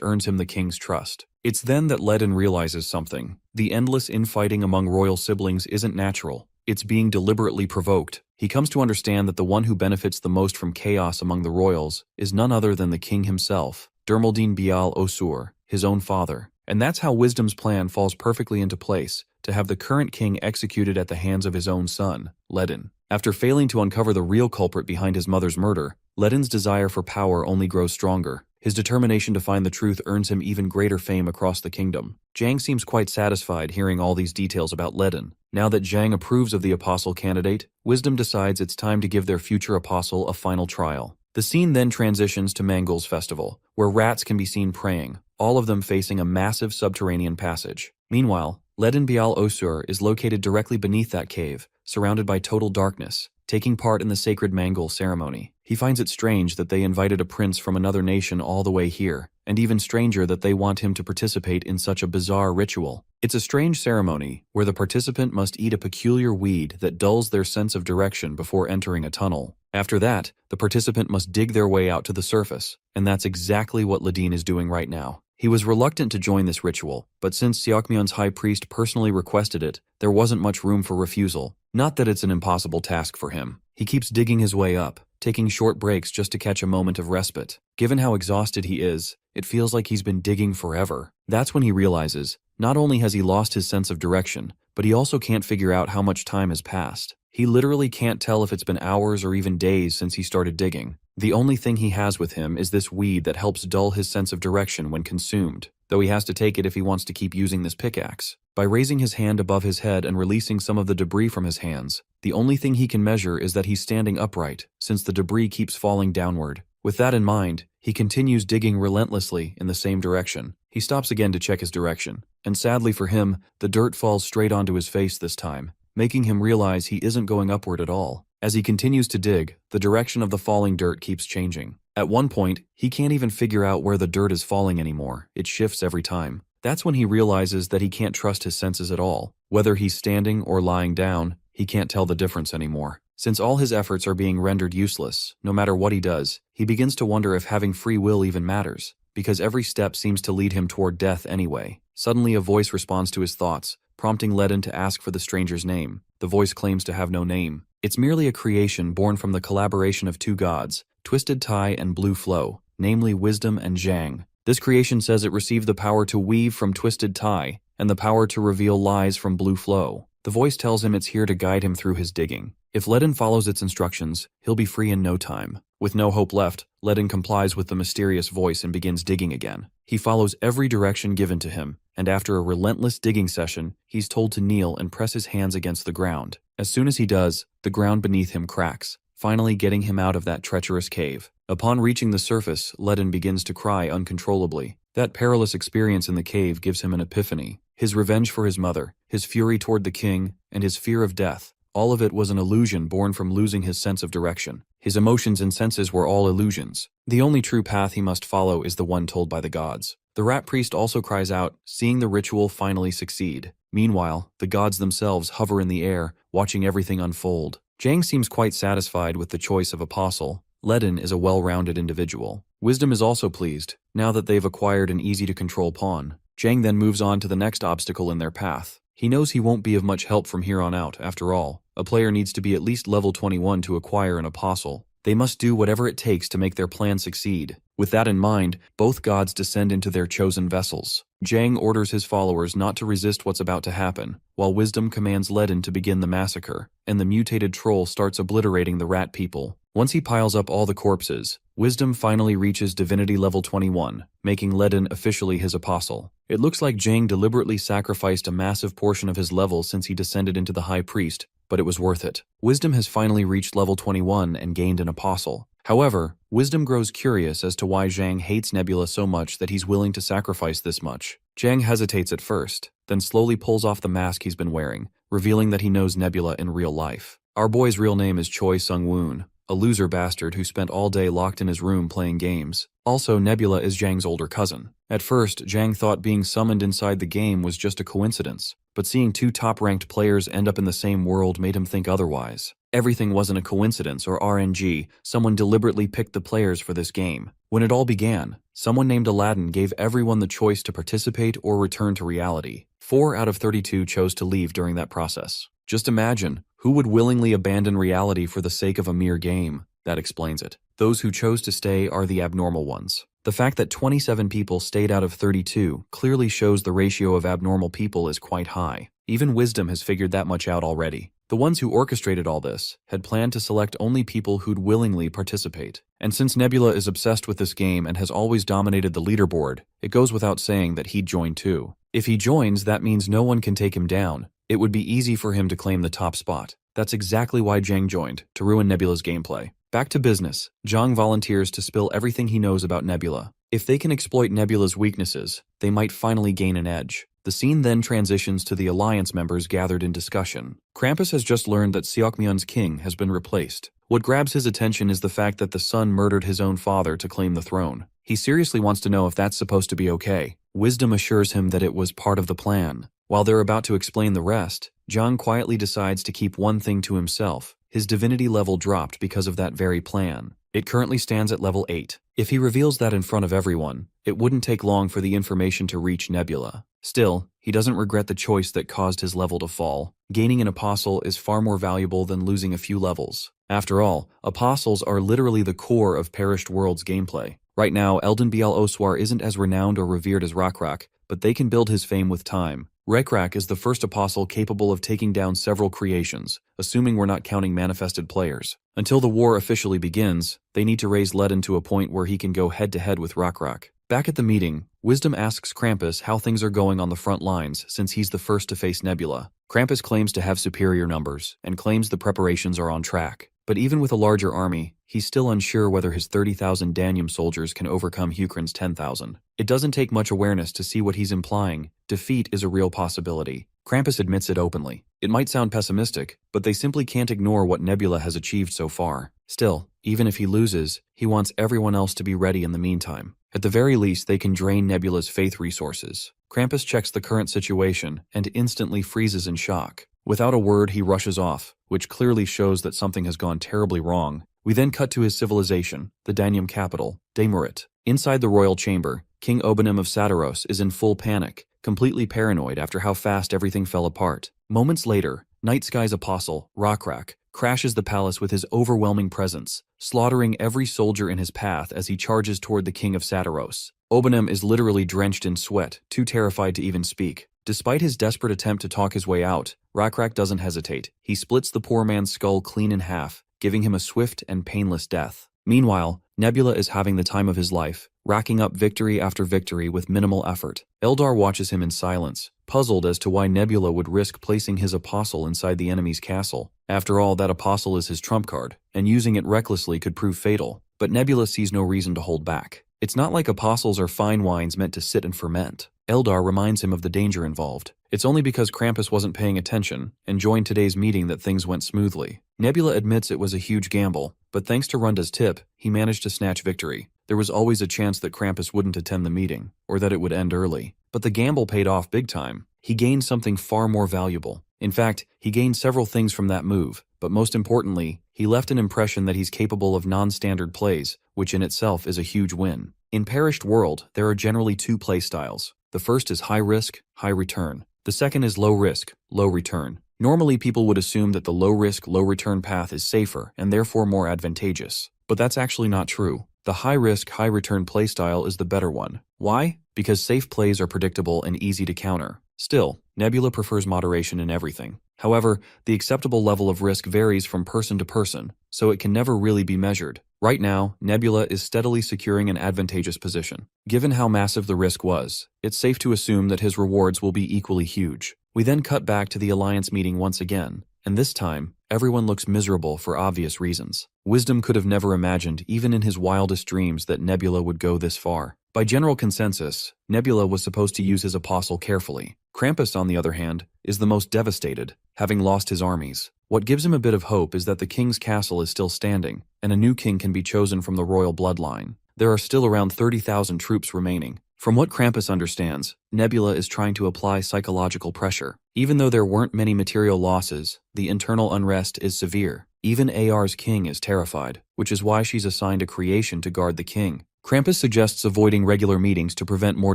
Speaker 1: earns him the king's trust. It's then that Ledin realizes something. The endless infighting among royal siblings isn't natural. It's being deliberately provoked. He comes to understand that the one who benefits the most from chaos among the royals is none other than the king himself, Dermaldin Bial Osur, his own father. And that's how Wisdom's plan falls perfectly into place, to have the current king executed at the hands of his own son, Ledin. After failing to uncover the real culprit behind his mother's murder, Ledin's desire for power only grows stronger. His determination to find the truth earns him even greater fame across the kingdom. Zhang seems quite satisfied hearing all these details about Ledin. Now that Zhang approves of the apostle candidate, Wisdom decides it's time to give their future apostle a final trial. The scene then transitions to Mangal's festival, where rats can be seen praying, all of them facing a massive subterranean passage. Meanwhile, Ledin Bial Osur is located directly beneath that cave, surrounded by total darkness, taking part in the sacred Mangal ceremony. He finds it strange that they invited a prince from another nation all the way here, and even stranger that they want him to participate in such a bizarre ritual. It's a strange ceremony, where the participant must eat a peculiar weed that dulls their sense of direction before entering a tunnel. After that, the participant must dig their way out to the surface, and that's exactly what Ledin is doing right now. He was reluctant to join this ritual, but since Seokmyeon's high priest personally requested it, there wasn't much room for refusal. Not that it's an impossible task for him. He keeps digging his way up, taking short breaks just to catch a moment of respite. Given how exhausted he is, it feels like he's been digging forever. That's when he realizes, not only has he lost his sense of direction, but he also can't figure out how much time has passed. He literally can't tell if it's been hours or even days since he started digging. The only thing he has with him is this weed that helps dull his sense of direction when consumed, though he has to take it if he wants to keep using this pickaxe. By raising his hand above his head and releasing some of the debris from his hands, the only thing he can measure is that he's standing upright, since the debris keeps falling downward. With that in mind, he continues digging relentlessly in the same direction. He stops again to check his direction, and sadly for him, the dirt falls straight onto his face this time, making him realize he isn't going upward at all. As he continues to dig, the direction of the falling dirt keeps changing. At one point, he can't even figure out where the dirt is falling anymore. It shifts every time. That's when he realizes that he can't trust his senses at all. Whether he's standing or lying down, he can't tell the difference anymore. Since all his efforts are being rendered useless, no matter what he does, he begins to wonder if having free will even matters, because every step seems to lead him toward death anyway. Suddenly a voice responds to his thoughts, prompting Ledin to ask for the stranger's name. The voice claims to have no name. It's merely a creation born from the collaboration of two gods, Twisted Tai and Blue Flow, namely Wisdom and Zhang. This creation says it received the power to weave from Twisted Tai, and the power to reveal lies from Blue Flow. The voice tells him it's here to guide him through his digging. If Ledin follows its instructions, he'll be free in no time. With no hope left, Ledin complies with the mysterious voice and begins digging again. He follows every direction given to him, and after a relentless digging session, he's told to kneel and press his hands against the ground. As soon as he does, the ground beneath him cracks, finally getting him out of that treacherous cave. Upon reaching the surface, Ledin begins to cry uncontrollably. That perilous experience in the cave gives him an epiphany. His revenge for his mother, his fury toward the king, and his fear of death, all of it was an illusion born from losing his sense of direction. His emotions and senses were all illusions. The only true path he must follow is the one told by the gods. The rat priest also cries out, seeing the ritual finally succeed. Meanwhile, the gods themselves hover in the air, watching everything unfold. Zhang seems quite satisfied with the choice of apostle. Ledin is a well-rounded individual. Wisdom is also pleased, now that they've acquired an easy-to-control pawn. Zhang then moves on to the next obstacle in their path. He knows he won't be of much help from here on out, after all. A player needs to be at least level 21 to acquire an apostle. They must do whatever it takes to make their plan succeed. With that in mind, both gods descend into their chosen vessels. Zhang orders his followers not to resist what's about to happen, while Wisdom commands Ledin to begin the massacre, and the mutated troll starts obliterating the rat people. Once he piles up all the corpses, Wisdom finally reaches divinity level 21, making Ledin officially his apostle. It looks like Zhang deliberately sacrificed a massive portion of his level since he descended into the High Priest, but it was worth it. Wisdom has finally reached level 21 and gained an apostle. However, Wisdom grows curious as to why Zhang hates Nebula so much that he's willing to sacrifice this much. Zhang hesitates at first, then slowly pulls off the mask he's been wearing, revealing that he knows Nebula in real life. Our boy's real name is Choi Sung-woon, a loser bastard who spent all day locked in his room playing games. Also, Nebula is Zhang's older cousin. At first, Zhang thought being summoned inside the game was just a coincidence, but seeing two top-ranked players end up in the same world made him think otherwise. Everything wasn't a coincidence or RNG, someone deliberately picked the players for this game. When it all began, someone named Aladdin gave everyone the choice to participate or return to reality. 4 out of 32 chose to leave during that process. Just imagine, who would willingly abandon reality for the sake of a mere game? That explains it. Those who chose to stay are the abnormal ones. The fact that 27 people stayed out of 32 clearly shows the ratio of abnormal people is quite high. Even Wisdom has figured that much out already. The ones who orchestrated all this had planned to select only people who'd willingly participate. And since Nebula is obsessed with this game and has always dominated the leaderboard, it goes without saying that he'd join too. If he joins, that means no one can take him down. It would be easy for him to claim the top spot. That's exactly why Zhang joined, to ruin Nebula's gameplay. Back to business, Zhang volunteers to spill everything he knows about Nebula. If they can exploit Nebula's weaknesses, they might finally gain an edge. The scene then transitions to the Alliance members gathered in discussion. Krampus has just learned that Seokmyeon's king has been replaced. What grabs his attention is the fact that the son murdered his own father to claim the throne. He seriously wants to know if that's supposed to be okay. Wisdom assures him that it was part of the plan. While they're about to explain the rest, Zhang quietly decides to keep one thing to himself. His divinity level dropped because of that very plan. It currently stands at level 8. If he reveals that in front of everyone, it wouldn't take long for the information to reach Nebula. Still, he doesn't regret the choice that caused his level to fall. Gaining an apostle is far more valuable than losing a few levels. After all, apostles are literally the core of Perished Worlds gameplay. Right now, Elden Biel Oswar isn't as renowned or revered as Rakrak, but they can build his fame with time. Rekrak is the first apostle capable of taking down several creations, assuming we're not counting manifested players. Until the war officially begins, they need to raise Ledin to a point where he can go head-to-head with Rekrak. Back at the meeting, Wisdom asks Krampus how things are going on the front lines since he's the first to face Nebula. Krampus claims to have superior numbers, and claims the preparations are on track. But even with a larger army, he's still unsure whether his 30,000 Danium soldiers can overcome Hukrin's 10,000. It doesn't take much awareness to see what he's implying. Defeat is a real possibility. Krampus admits it openly. It might sound pessimistic, but they simply can't ignore what Nebula has achieved so far. Still, even if he loses, he wants everyone else to be ready in the meantime. At the very least, they can drain Nebula's faith resources. Krampus checks the current situation and instantly freezes in shock. Without a word, he rushes off, which clearly shows that something has gone terribly wrong. We then cut to his civilization, the Danium capital, Demurit. Inside the royal chamber, King Obanim of Sataros is in full panic, completely paranoid after how fast everything fell apart. Moments later, Night Sky's apostle, Rekrak, crashes the palace with his overwhelming presence, slaughtering every soldier in his path as he charges toward the king of Sataros. Obanim is literally drenched in sweat, too terrified to even speak. Despite his desperate attempt to talk his way out, Rekrak doesn't hesitate. He splits the poor man's skull clean in half, giving him a swift and painless death. Meanwhile, Nebula is having the time of his life, racking up victory after victory with minimal effort. Eldar watches him in silence, puzzled as to why Nebula would risk placing his apostle inside the enemy's castle. After all, that apostle is his trump card, and using it recklessly could prove fatal. But Nebula sees no reason to hold back. It's not like apostles are fine wines meant to sit and ferment. Eldar reminds him of the danger involved. It's only because Krampus wasn't paying attention and joined today's meeting that things went smoothly. Nebula admits it was a huge gamble, but thanks to Runda's tip, he managed to snatch victory. There was always a chance that Krampus wouldn't attend the meeting, or that it would end early. But the gamble paid off big time. He gained something far more valuable. In fact, he gained several things from that move, but most importantly, he left an impression that he's capable of non-standard plays, which in itself is a huge win. In Perished World, there are generally two play styles. The first is high risk, high return. The second is low risk, low return. Normally, people would assume that the low risk, low return path is safer and therefore more advantageous. But that's actually not true. The high risk, high return playstyle is the better one. Why? Because safe plays are predictable and easy to counter. Still, Nebula prefers moderation in everything. However, the acceptable level of risk varies from person to person, so it can never really be measured. Right now, Nebula is steadily securing an advantageous position. Given how massive the risk was, it's safe to assume that his rewards will be equally huge. We then cut back to the Alliance meeting once again, and this time, everyone looks miserable for obvious reasons. Wisdom could have never imagined, even in his wildest dreams, that Nebula would go this far. By general consensus, Nebula was supposed to use his apostle carefully. Krampus, on the other hand, is the most devastated, having lost his armies. What gives him a bit of hope is that the king's castle is still standing, and a new king can be chosen from the royal bloodline. There are still around 30,000 troops remaining. From what Krampus understands, Nebula is trying to apply psychological pressure. Even though there weren't many material losses, the internal unrest is severe. Even AR's king is terrified, which is why she's assigned a creation to guard the king. Krampus suggests avoiding regular meetings to prevent more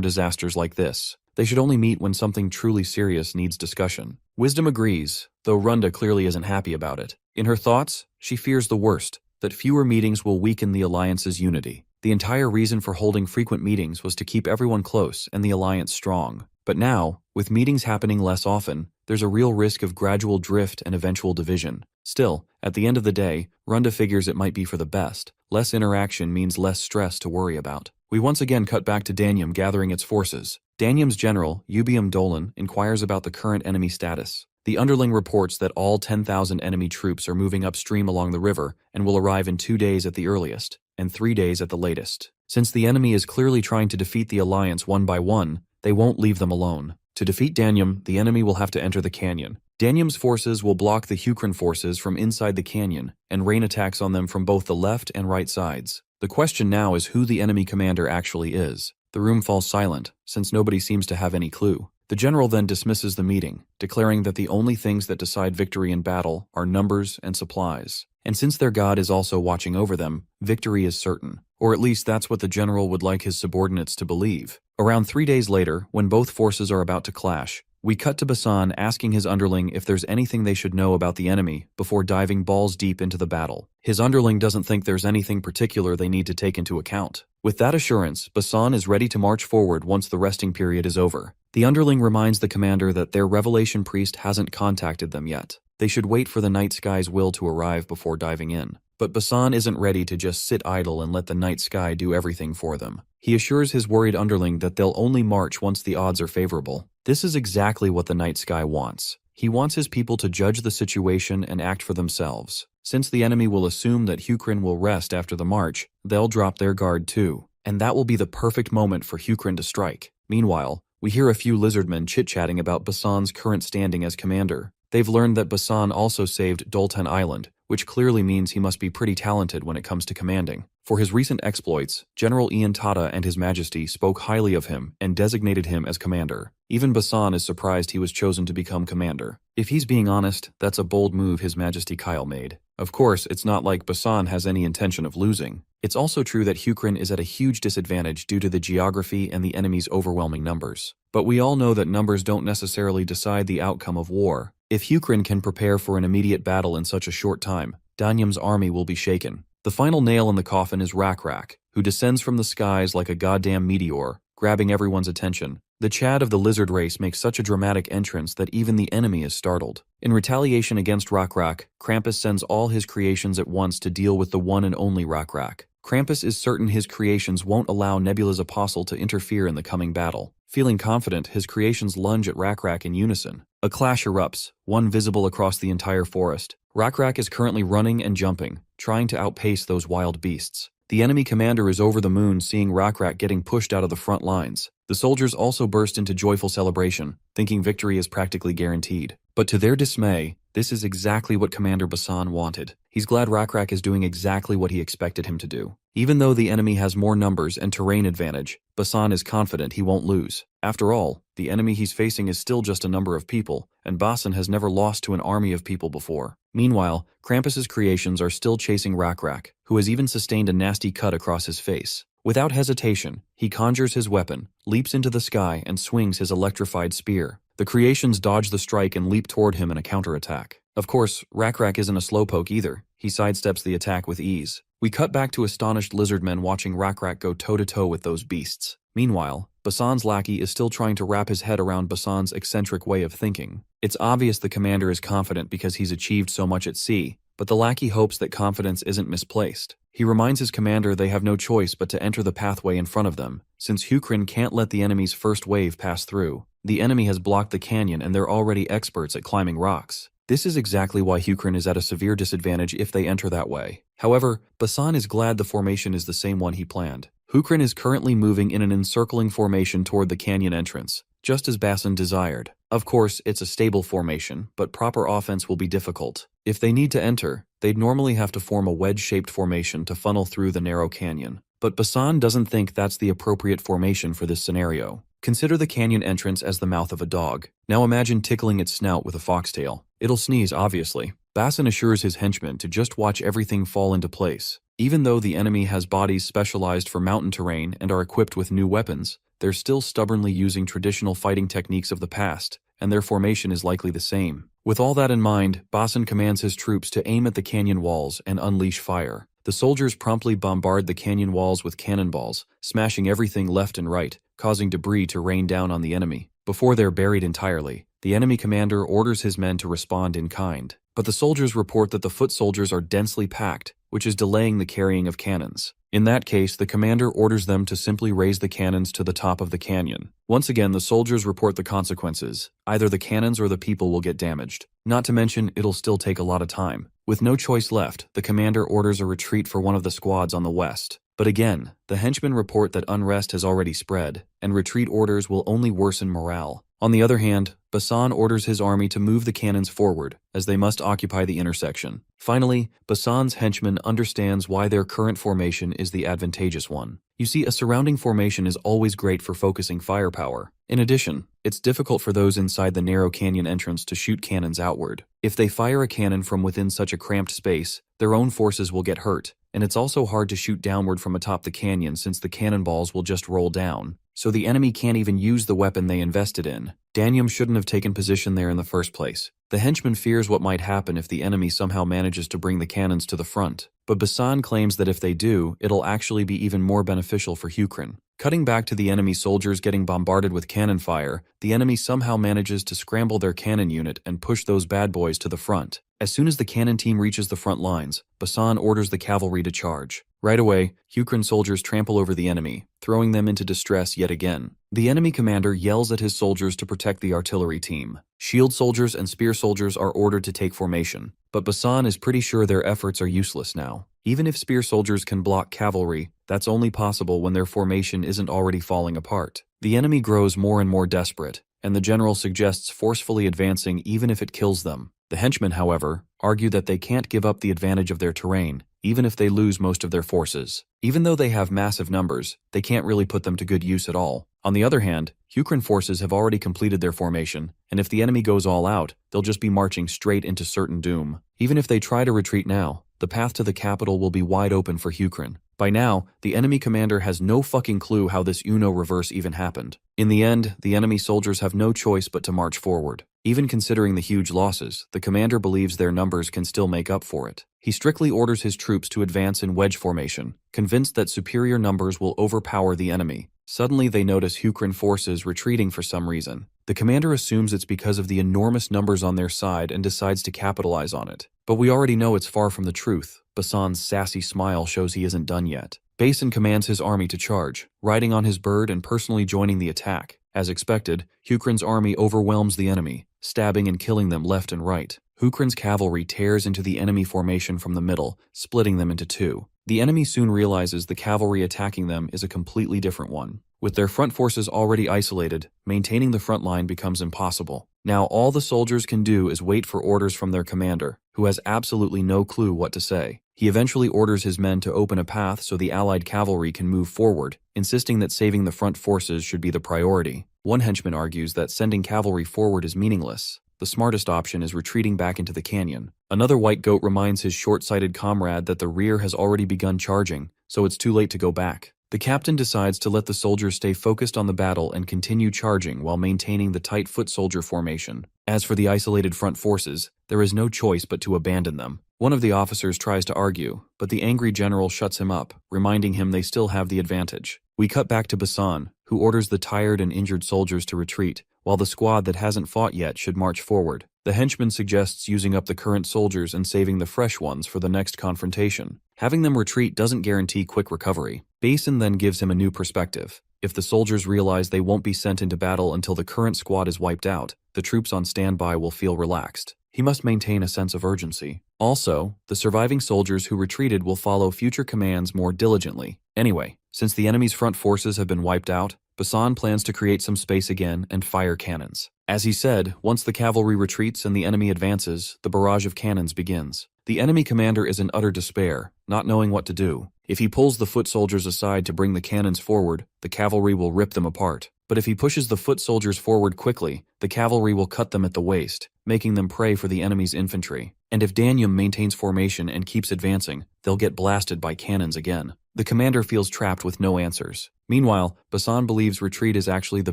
Speaker 1: disasters like this. They should only meet when something truly serious needs discussion. Wisdom agrees, though Runda clearly isn't happy about it. In her thoughts, she fears the worst, that fewer meetings will weaken the Alliance's unity. The entire reason for holding frequent meetings was to keep everyone close and the Alliance strong. But now, with meetings happening less often, there's a real risk of gradual drift and eventual division. Still, at the end of the day, Runda figures it might be for the best. Less interaction means less stress to worry about. We once again cut back to Danium gathering its forces. Danium's general, Ubium Dolan, inquires about the current enemy status. The underling reports that all 10,000 enemy troops are moving upstream along the river and will arrive in 2 days at the earliest, and 3 days at the latest. Since the enemy is clearly trying to defeat the Alliance one by one, they won't leave them alone. To defeat Danium, the enemy will have to enter the canyon. Danium's forces will block the Hukrin forces from inside the canyon and rain attacks on them from both the left and right sides. The question now is who the enemy commander actually is. The room falls silent, since nobody seems to have any clue. The general then dismisses the meeting, declaring that the only things that decide victory in battle are numbers and supplies. And since their god is also watching over them, victory is certain. Or at least that's what the general would like his subordinates to believe. Around 3 days later, when both forces are about to clash, We cut to Basan asking his underling if there's anything they should know about the enemy before diving balls deep into the battle. His underling doesn't think there's anything particular they need to take into account. With that assurance, Basan is ready to march forward once the resting period is over. The underling reminds the commander that their revelation priest hasn't contacted them yet. They should wait for the night sky's will to arrive before diving in. But Basan isn't ready to just sit idle and let the night sky do everything for them. He assures his worried underling that they'll only march once the odds are favorable. This is exactly what the night sky wants. He wants his people to judge the situation and act for themselves. Since the enemy will assume that Hukrin will rest after the march, they'll drop their guard too. And that will be the perfect moment for Hukrin to strike. Meanwhile, we hear a few Lizardmen chit-chatting about Basan's current standing as commander. They've learned that Basan also saved Dolten Island, which clearly means he must be pretty talented when it comes to commanding. For his recent exploits, General Ian Tata and His Majesty spoke highly of him and designated him as commander. Even Basan is surprised he was chosen to become commander. If he's being honest, that's a bold move His Majesty Kyle made. Of course, it's not like Basan has any intention of losing. It's also true that Hukrin is at a huge disadvantage due to the geography and the enemy's overwhelming numbers. But we all know that numbers don't necessarily decide the outcome of war. If Hukrin can prepare for an immediate battle in such a short time, Danyam's army will be shaken. The final nail in the coffin is Rak, who descends from the skies like a goddamn meteor, grabbing everyone's attention. The Chad of the lizard race makes such a dramatic entrance that even the enemy is startled. In retaliation against Rak, Krampus sends all his creations at once to deal with the one and only Rak. Krampus is certain his creations won't allow Nebula's apostle to interfere in the coming battle. Feeling confident, his creations lunge at Rak in unison. A clash erupts, one visible across the entire forest. Rak is currently running and jumping, trying to outpace those wild beasts. The enemy commander is over the moon seeing Rak getting pushed out of the front lines. The soldiers also burst into joyful celebration, thinking victory is practically guaranteed. But to their dismay, this is exactly what Commander Basan wanted. He's glad Rak is doing exactly what he expected him to do. Even though the enemy has more numbers and terrain advantage, Basan is confident he won't lose. After all, the enemy he's facing is still just a number of people, and Basan has never lost to an army of people before. Meanwhile, Krampus's creations are still chasing Rak, who has even sustained a nasty cut across his face. Without hesitation, he conjures his weapon, leaps into the sky, and swings his electrified spear. The creations dodge the strike and leap toward him in a counterattack. Of course, Rak isn't a slowpoke either. He sidesteps the attack with ease. We cut back to astonished Lizardmen watching Rak go toe-to-toe with those beasts. Meanwhile, Basan's lackey is still trying to wrap his head around Basan's eccentric way of thinking. It's obvious the commander is confident because he's achieved so much at sea, but the lackey hopes that confidence isn't misplaced. He reminds his commander they have no choice but to enter the pathway in front of them, since Hukrin can't let the enemy's first wave pass through. The enemy has blocked the canyon and they're already experts at climbing rocks. This is exactly why Hukrin is at a severe disadvantage if they enter that way. However, Basan is glad the formation is the same one he planned. Hukrin is currently moving in an encircling formation toward the canyon entrance, just as Basan desired. Of course, it's a stable formation, but proper offense will be difficult. If they need to enter, they'd normally have to form a wedge-shaped formation to funnel through the narrow canyon. But Basan doesn't think that's the appropriate formation for this scenario. Consider the canyon entrance as the mouth of a dog. Now imagine tickling its snout with a foxtail. It'll sneeze, obviously. Basan assures his henchmen to just watch everything fall into place. Even though the enemy has bodies specialized for mountain terrain and are equipped with new weapons, they're still stubbornly using traditional fighting techniques of the past, and their formation is likely the same. With all that in mind, Basan commands his troops to aim at the canyon walls and unleash fire. The soldiers promptly bombard the canyon walls with cannonballs, smashing everything left and right, causing debris to rain down on the enemy. Before they're buried entirely, the enemy commander orders his men to respond in kind. But the soldiers report that the foot soldiers are densely packed, which is delaying the carrying of cannons. In that case, the commander orders them to simply raise the cannons to the top of the canyon. Once again, the soldiers report the consequences. Either the cannons or the people will get damaged. Not to mention, it'll still take a lot of time. With no choice left, the commander orders a retreat for one of the squads on the west. But again, the henchmen report that unrest has already spread, and retreat orders will only worsen morale. On the other hand, Basan orders his army to move the cannons forward, as they must occupy the intersection. Finally, Basan's henchman understands why their current formation is the advantageous one. You see, a surrounding formation is always great for focusing firepower. In addition, it's difficult for those inside the narrow canyon entrance to shoot cannons outward. If they fire a cannon from within such a cramped space, their own forces will get hurt, and it's also hard to shoot downward from atop the canyon since the cannonballs will just roll down. so the enemy can't even use the weapon they invested in. Danium shouldn't have taken position there in the first place. The henchman fears what might happen if the enemy somehow manages to bring the cannons to the front, but Basan claims that if they do, it'll actually be even more beneficial for Hukrin. Cutting back to the enemy soldiers getting bombarded with cannon fire, the enemy somehow manages to scramble their cannon unit and push those bad boys to the front. As soon as the cannon team reaches the front lines, Basan orders the cavalry to charge. Right away, Hukrin soldiers trample over the enemy, throwing them into distress yet again. The enemy commander yells at his soldiers to protect the artillery team. Shield soldiers and spear soldiers are ordered to take formation, but Basan is pretty sure their efforts are useless now. Even if spear soldiers can block cavalry, that's only possible when their formation isn't already falling apart. The enemy grows more and more desperate, and the general suggests forcefully advancing even if it kills them. The henchmen, however, argue that they can't give up the advantage of their terrain, even if they lose most of their forces. Even though they have massive numbers, they can't really put them to good use at all. On the other hand, Hukrin forces have already completed their formation, and if the enemy goes all out, they'll just be marching straight into certain doom. Even if they try to retreat now, the path to the capital will be wide open for Hukrin. By now, the enemy commander has no fucking clue how this Uno reverse even happened. In the end, the enemy soldiers have no choice but to march forward. Even considering the huge losses, the commander believes their numbers can still make up for it. He strictly orders his troops to advance in wedge formation, convinced that superior numbers will overpower the enemy. Suddenly they notice Hukrin forces retreating for some reason. The commander assumes it's because of the enormous numbers on their side and decides to capitalize on it. But we already know it's far from the truth. Basan's sassy smile shows he isn't done yet. Basin commands his army to charge, riding on his bird and personally joining the attack. As expected, Hukrin's army overwhelms the enemy, stabbing and killing them left and right. Hukrin's cavalry tears into the enemy formation from the middle, splitting them into two. The enemy soon realizes the cavalry attacking them is a completely different one. With their front forces already isolated, maintaining the front line becomes impossible. Now all the soldiers can do is wait for orders from their commander, who has absolutely no clue what to say. He eventually orders his men to open a path so the allied cavalry can move forward, insisting that saving the front forces should be the priority. One henchman argues that sending cavalry forward is meaningless. The smartest option is retreating back into the canyon. Another white goat reminds his short-sighted comrade that the rear has already begun charging, so it's too late to go back. The captain decides to let the soldiers stay focused on the battle and continue charging while maintaining the tight foot soldier formation. As for the isolated front forces, there is no choice but to abandon them. One of the officers tries to argue, but the angry general shuts him up, reminding him they still have the advantage. We cut back to Basan, who orders the tired and injured soldiers to retreat, while the squad that hasn't fought yet should march forward. The henchman suggests using up the current soldiers and saving the fresh ones for the next confrontation. Having them retreat doesn't guarantee quick recovery. Basin then gives him a new perspective. If the soldiers realize they won't be sent into battle until the current squad is wiped out, the troops on standby will feel relaxed. He must maintain a sense of urgency. Also, the surviving soldiers who retreated will follow future commands more diligently. Anyway, since the enemy's front forces have been wiped out, Basan plans to create some space again and fire cannons. As he said, once the cavalry retreats and the enemy advances, the barrage of cannons begins. The enemy commander is in utter despair, not knowing what to do. If he pulls the foot soldiers aside to bring the cannons forward, the cavalry will rip them apart. But if he pushes the foot soldiers forward quickly, the cavalry will cut them at the waist, making them prey for the enemy's infantry. And if Danium maintains formation and keeps advancing, they'll get blasted by cannons again. The commander feels trapped with no answers. Meanwhile, Basan believes retreat is actually the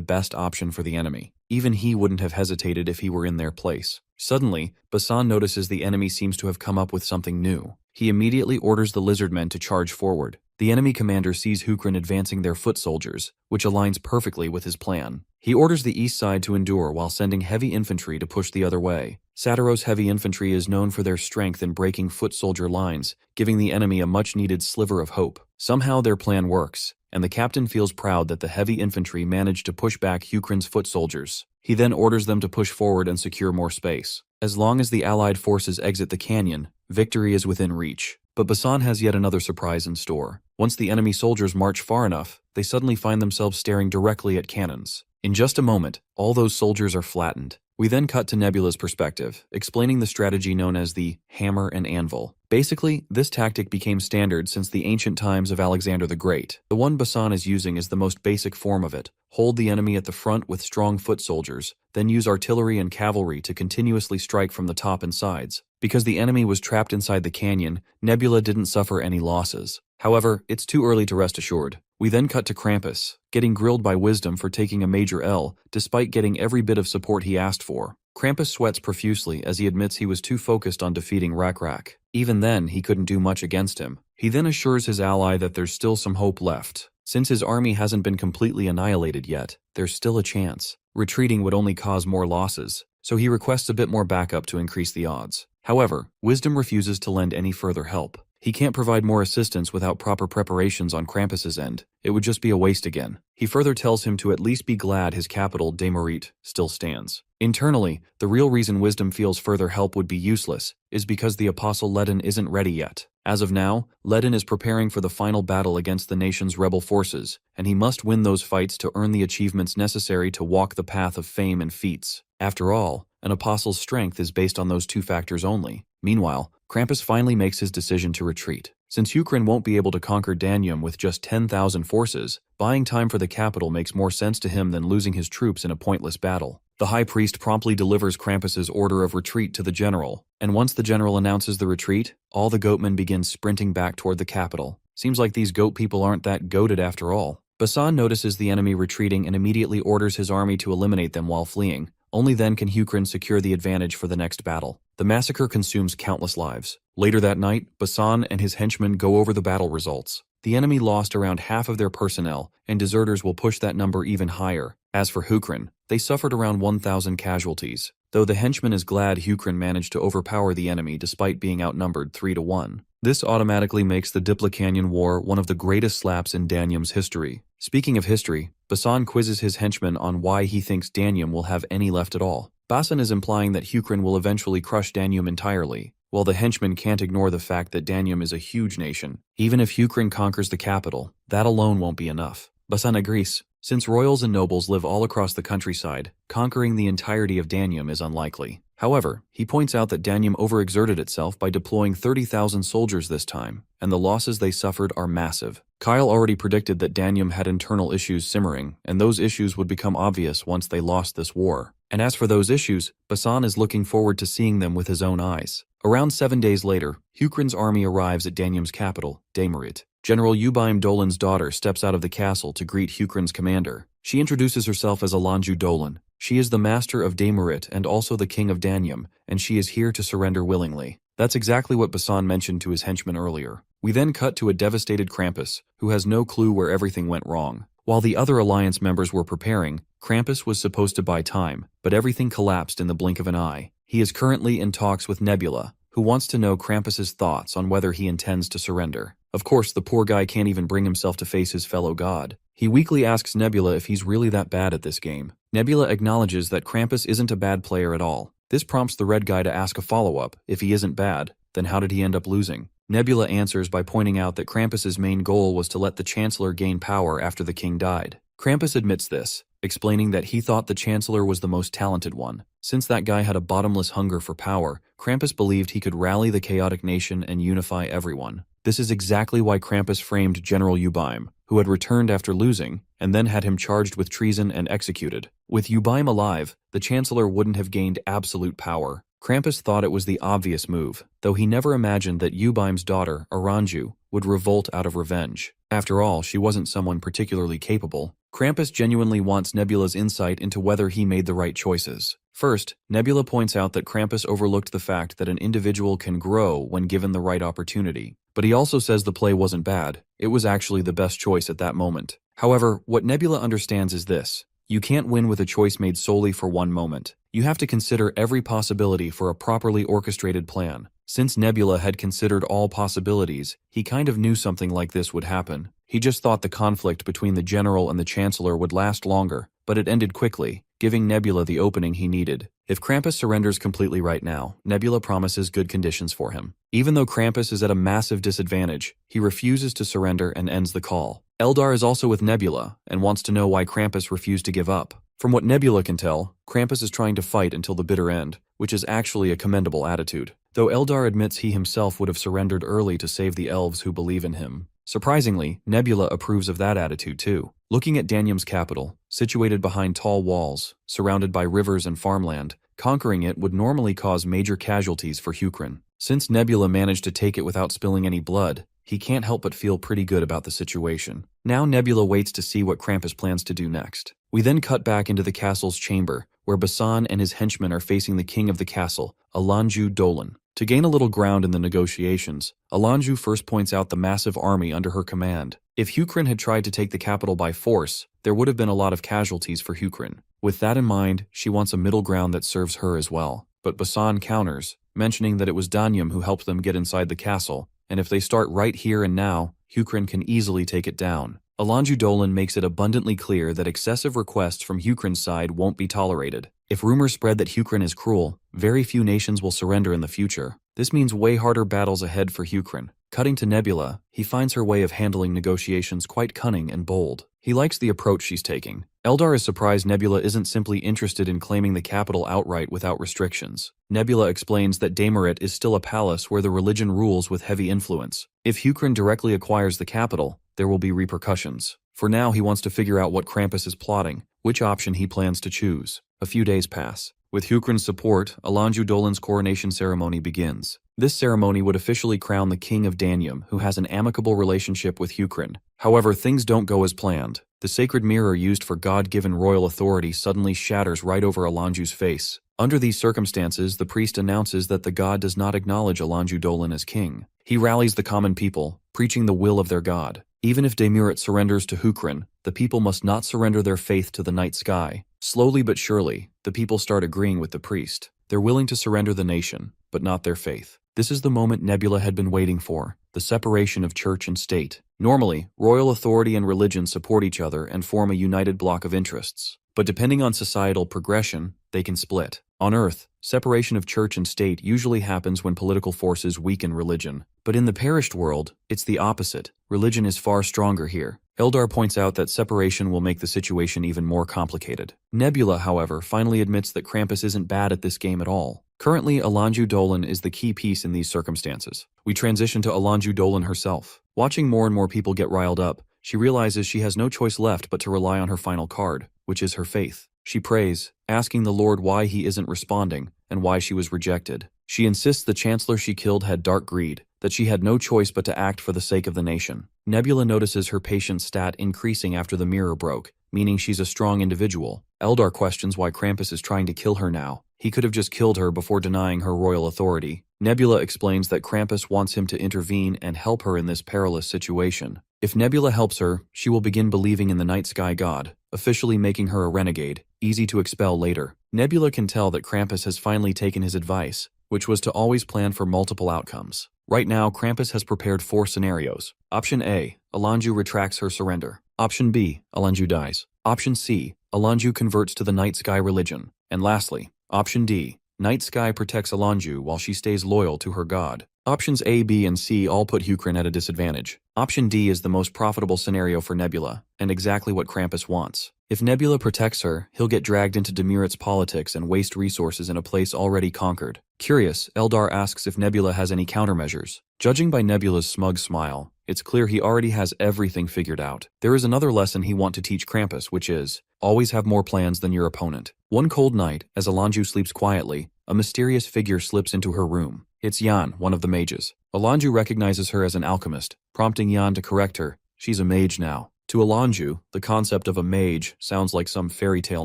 Speaker 1: best option for the enemy. Even he wouldn't have hesitated if he were in their place. Suddenly, Basan notices the enemy seems to have come up with something new. He immediately orders the Lizardmen to charge forward. The enemy commander sees Hukrin advancing their foot soldiers, which aligns perfectly with his plan. He orders the east side to endure while sending heavy infantry to push the other way. Satoru's heavy infantry is known for their strength in breaking foot soldier lines, giving the enemy a much-needed sliver of hope. Somehow their plan works, and the captain feels proud that the heavy infantry managed to push back Hukrin's foot soldiers. He then orders them to push forward and secure more space. As long as the allied forces exit the canyon, victory is within reach. But Basan has yet another surprise in store. Once the enemy soldiers march far enough, they suddenly find themselves staring directly at cannons. In just a moment, all those soldiers are flattened. We then cut to Nebula's perspective, explaining the strategy known as the hammer and anvil. Basically, this tactic became standard since the ancient times of Alexander the Great. The one Basan is using is the most basic form of it. Hold the enemy at the front with strong foot soldiers, then use artillery and cavalry to continuously strike from the top and sides. Because the enemy was trapped inside the canyon, Nebula didn't suffer any losses. However, it's too early to rest assured. We then cut to Krampus, getting grilled by Wisdom for taking a major L, despite getting every bit of support he asked for. Krampus sweats profusely as he admits he was too focused on defeating Rak. Even then, he couldn't do much against him. He then assures his ally that there's still some hope left. Since his army hasn't been completely annihilated yet, there's still a chance. Retreating would only cause more losses, so he requests a bit more backup to increase the odds. However, Wisdom refuses to lend any further help. He can't provide more assistance without proper preparations on Krampus's end. It would just be a waste again. He further tells him to at least be glad his capital, Demerit, still stands. Internally, the real reason Wisdom feels further help would be useless is because the Apostle Ledin isn't ready yet. As of now, Ledin is preparing for the final battle against the nation's rebel forces, and he must win those fights to earn the achievements necessary to walk the path of fame and feats. After all, an apostle's strength is based on those two factors only. Meanwhile, Krampus finally makes his decision to retreat. Since Hukrin won't be able to conquer Danium with just 10,000 forces, buying time for the capital makes more sense to him than losing his troops in a pointless battle. The High Priest promptly delivers Krampus's order of retreat to the general, and once the general announces the retreat, all the goatmen begin sprinting back toward the capital. Seems like these goat people aren't that goated after all. Basan notices the enemy retreating and immediately orders his army to eliminate them while fleeing. Only then can Hukrin secure the advantage for the next battle. The massacre consumes countless lives. Later that night, Basan and his henchmen go over the battle results. The enemy lost around half of their personnel, and deserters will push that number even higher. As for Hukrin, they suffered around 1,000 casualties, though the henchman is glad Hukrin managed to overpower the enemy despite being outnumbered 3-1. This automatically makes the Dipla Canyon War one of the greatest slaps in Danium's history. Speaking of history, Basan quizzes his henchmen on why he thinks Danium will have any left at all. Basan is implying that Hukrin will eventually crush Danium entirely, while the henchmen can't ignore the fact that Danium is a huge nation. Even if Hukrin conquers the capital, that alone won't be enough. Basan agrees. Since royals and nobles live all across the countryside, conquering the entirety of Danium is unlikely. However, he points out that Danium overexerted itself by deploying 30,000 soldiers this time, and the losses they suffered are massive. Kyle already predicted that Danium had internal issues simmering, and those issues would become obvious once they lost this war. And as for those issues, Basan is looking forward to seeing them with his own eyes. Around 7 days later, Hukrin's army arrives at Danium's capital, Demerit. General Ubaim Dolan's daughter steps out of the castle to greet Hukrin's commander. She introduces herself as Alanju Dolan. She is the master of Demerit and also the king of Danium, and she is here to surrender willingly. That's exactly what Basan mentioned to his henchmen earlier. We then cut to a devastated Krampus, who has no clue where everything went wrong. While the other alliance members were preparing, Krampus was supposed to buy time, but everything collapsed in the blink of an eye. He is currently in talks with Nebula, who wants to know Krampus's thoughts on whether he intends to surrender. Of course, the poor guy can't even bring himself to face his fellow god. He weakly asks Nebula if he's really that bad at this game. Nebula acknowledges that Krampus isn't a bad player at all. This prompts the red guy to ask a follow-up. If he isn't bad, then how did he end up losing? Nebula answers by pointing out that Krampus's main goal was to let the Chancellor gain power after the king died. Krampus admits this, explaining that he thought the Chancellor was the most talented one. Since that guy had a bottomless hunger for power, Krampus believed he could rally the chaotic nation and unify everyone. This is exactly why Krampus framed General Ubaim, who had returned after losing, and then had him charged with treason and executed. With Ubaim alive, the Chancellor wouldn't have gained absolute power. Krampus thought it was the obvious move, though he never imagined that Ubaim's daughter, Aranju, would revolt out of revenge. After all, she wasn't someone particularly capable. Krampus genuinely wants Nebula's insight into whether he made the right choices. First, Nebula points out that Krampus overlooked the fact that an individual can grow when given the right opportunity. But he also says the play wasn't bad. It was actually the best choice at that moment. However, what Nebula understands is this. You can't win with a choice made solely for one moment. You have to consider every possibility for a properly orchestrated plan. Since Nebula had considered all possibilities, he kind of knew something like this would happen. He just thought the conflict between the general and the chancellor would last longer, but it ended quickly, giving Nebula the opening he needed. If Krampus surrenders completely right now, Nebula promises good conditions for him. Even though Krampus is at a massive disadvantage, he refuses to surrender and ends the call. Eldar is also with Nebula, and wants to know why Krampus refused to give up. From what Nebula can tell, Krampus is trying to fight until the bitter end, which is actually a commendable attitude. Though Eldar admits he himself would have surrendered early to save the elves who believe in him. Surprisingly, Nebula approves of that attitude too. Looking at Danium's capital, situated behind tall walls, surrounded by rivers and farmland, conquering it would normally cause major casualties for Hukrin. Since Nebula managed to take it without spilling any blood, he can't help but feel pretty good about the situation. Now Nebula waits to see what Krampus plans to do next. We then cut back into the castle's chamber, where Basan and his henchmen are facing the king of the castle, Alanju Dolan. To gain a little ground in the negotiations, Alanju first points out the massive army under her command. If Hukrin had tried to take the capital by force, there would have been a lot of casualties for Hukrin. With that in mind, she wants a middle ground that serves her as well. But Basan counters, mentioning that it was Danyam who helped them get inside the castle, and if they start right here and now, Hukrin can easily take it down. Alanju Dolan makes it abundantly clear that excessive requests from Hukrin's side won't be tolerated. If rumors spread that Hukrin is cruel, very few nations will surrender in the future. This means way harder battles ahead for Hukrin. Cutting to Nebula, he finds her way of handling negotiations quite cunning and bold. He likes the approach she's taking. Eldar is surprised Nebula isn't simply interested in claiming the capital outright without restrictions. Nebula explains that Damaret is still a palace where the religion rules with heavy influence. If Hukrin directly acquires the capital, there will be repercussions. For now, he wants to figure out what Krampus is plotting, which option he plans to choose. A few days pass. With Hukrin's support, Alanju Dolan's coronation ceremony begins. This ceremony would officially crown the king of Danyam, who has an amicable relationship with Hukrin. However, things don't go as planned. The sacred mirror used for God-given royal authority suddenly shatters right over Alanju's face. Under these circumstances, the priest announces that the god does not acknowledge Alanju Dolan as king. He rallies the common people, preaching the will of their god. Even if Damiret surrenders to Hukrin, the people must not surrender their faith to the night sky. Slowly but surely, the people start agreeing with the priest. They're willing to surrender the nation, but not their faith. This is the moment Nebula had been waiting for, the separation of church and state. Normally, royal authority and religion support each other and form a united block of interests. But depending on societal progression, they can split. On Earth, separation of church and state usually happens when political forces weaken religion. But in the perished world, it's the opposite. Religion is far stronger here. Eldar points out that separation will make the situation even more complicated. Nebula, however, finally admits that Krampus isn't bad at this game at all. Currently, Alanju Dolan is the key piece in these circumstances. We transition to Alanju Dolan herself. Watching more and more people get riled up, she realizes she has no choice left but to rely on her final card, which is her faith. She prays, asking the Lord why he isn't responding, and why she was rejected. She insists the chancellor she killed had dark greed, that she had no choice but to act for the sake of the nation. Nebula notices her patience stat increasing after the mirror broke, meaning she's a strong individual. Eldar questions why Krampus is trying to kill her now. He could have just killed her before denying her royal authority. Nebula explains that Krampus wants him to intervene and help her in this perilous situation. If Nebula helps her, she will begin believing in the night sky god, officially making her a renegade, easy to expel later. Nebula can tell that Krampus has finally taken his advice, which was to always plan for multiple outcomes. Right now, Krampus has prepared 4 scenarios. Option A, Alanju retracts her surrender. Option B, Alanju dies. Option C, Alanju converts to the night sky religion. And lastly, Option D, Night Sky protects Alanju while she stays loyal to her god. Options A, B, and C all put Hukrin at a disadvantage. Option D is the most profitable scenario for Nebula, and exactly what Krampus wants. If Nebula protects her, he'll get dragged into Demiret's politics and waste resources in a place already conquered. Curious, Eldar asks if Nebula has any countermeasures. Judging by Nebula's smug smile, it's clear he already has everything figured out. There is another lesson he wants to teach Krampus, which is, always have more plans than your opponent. One cold night, as Alanju sleeps quietly, a mysterious figure slips into her room. It's Yan, one of the mages. Alanju recognizes her as an alchemist, prompting Yan to correct her. She's a mage now. To Alanju, the concept of a mage sounds like some fairy tale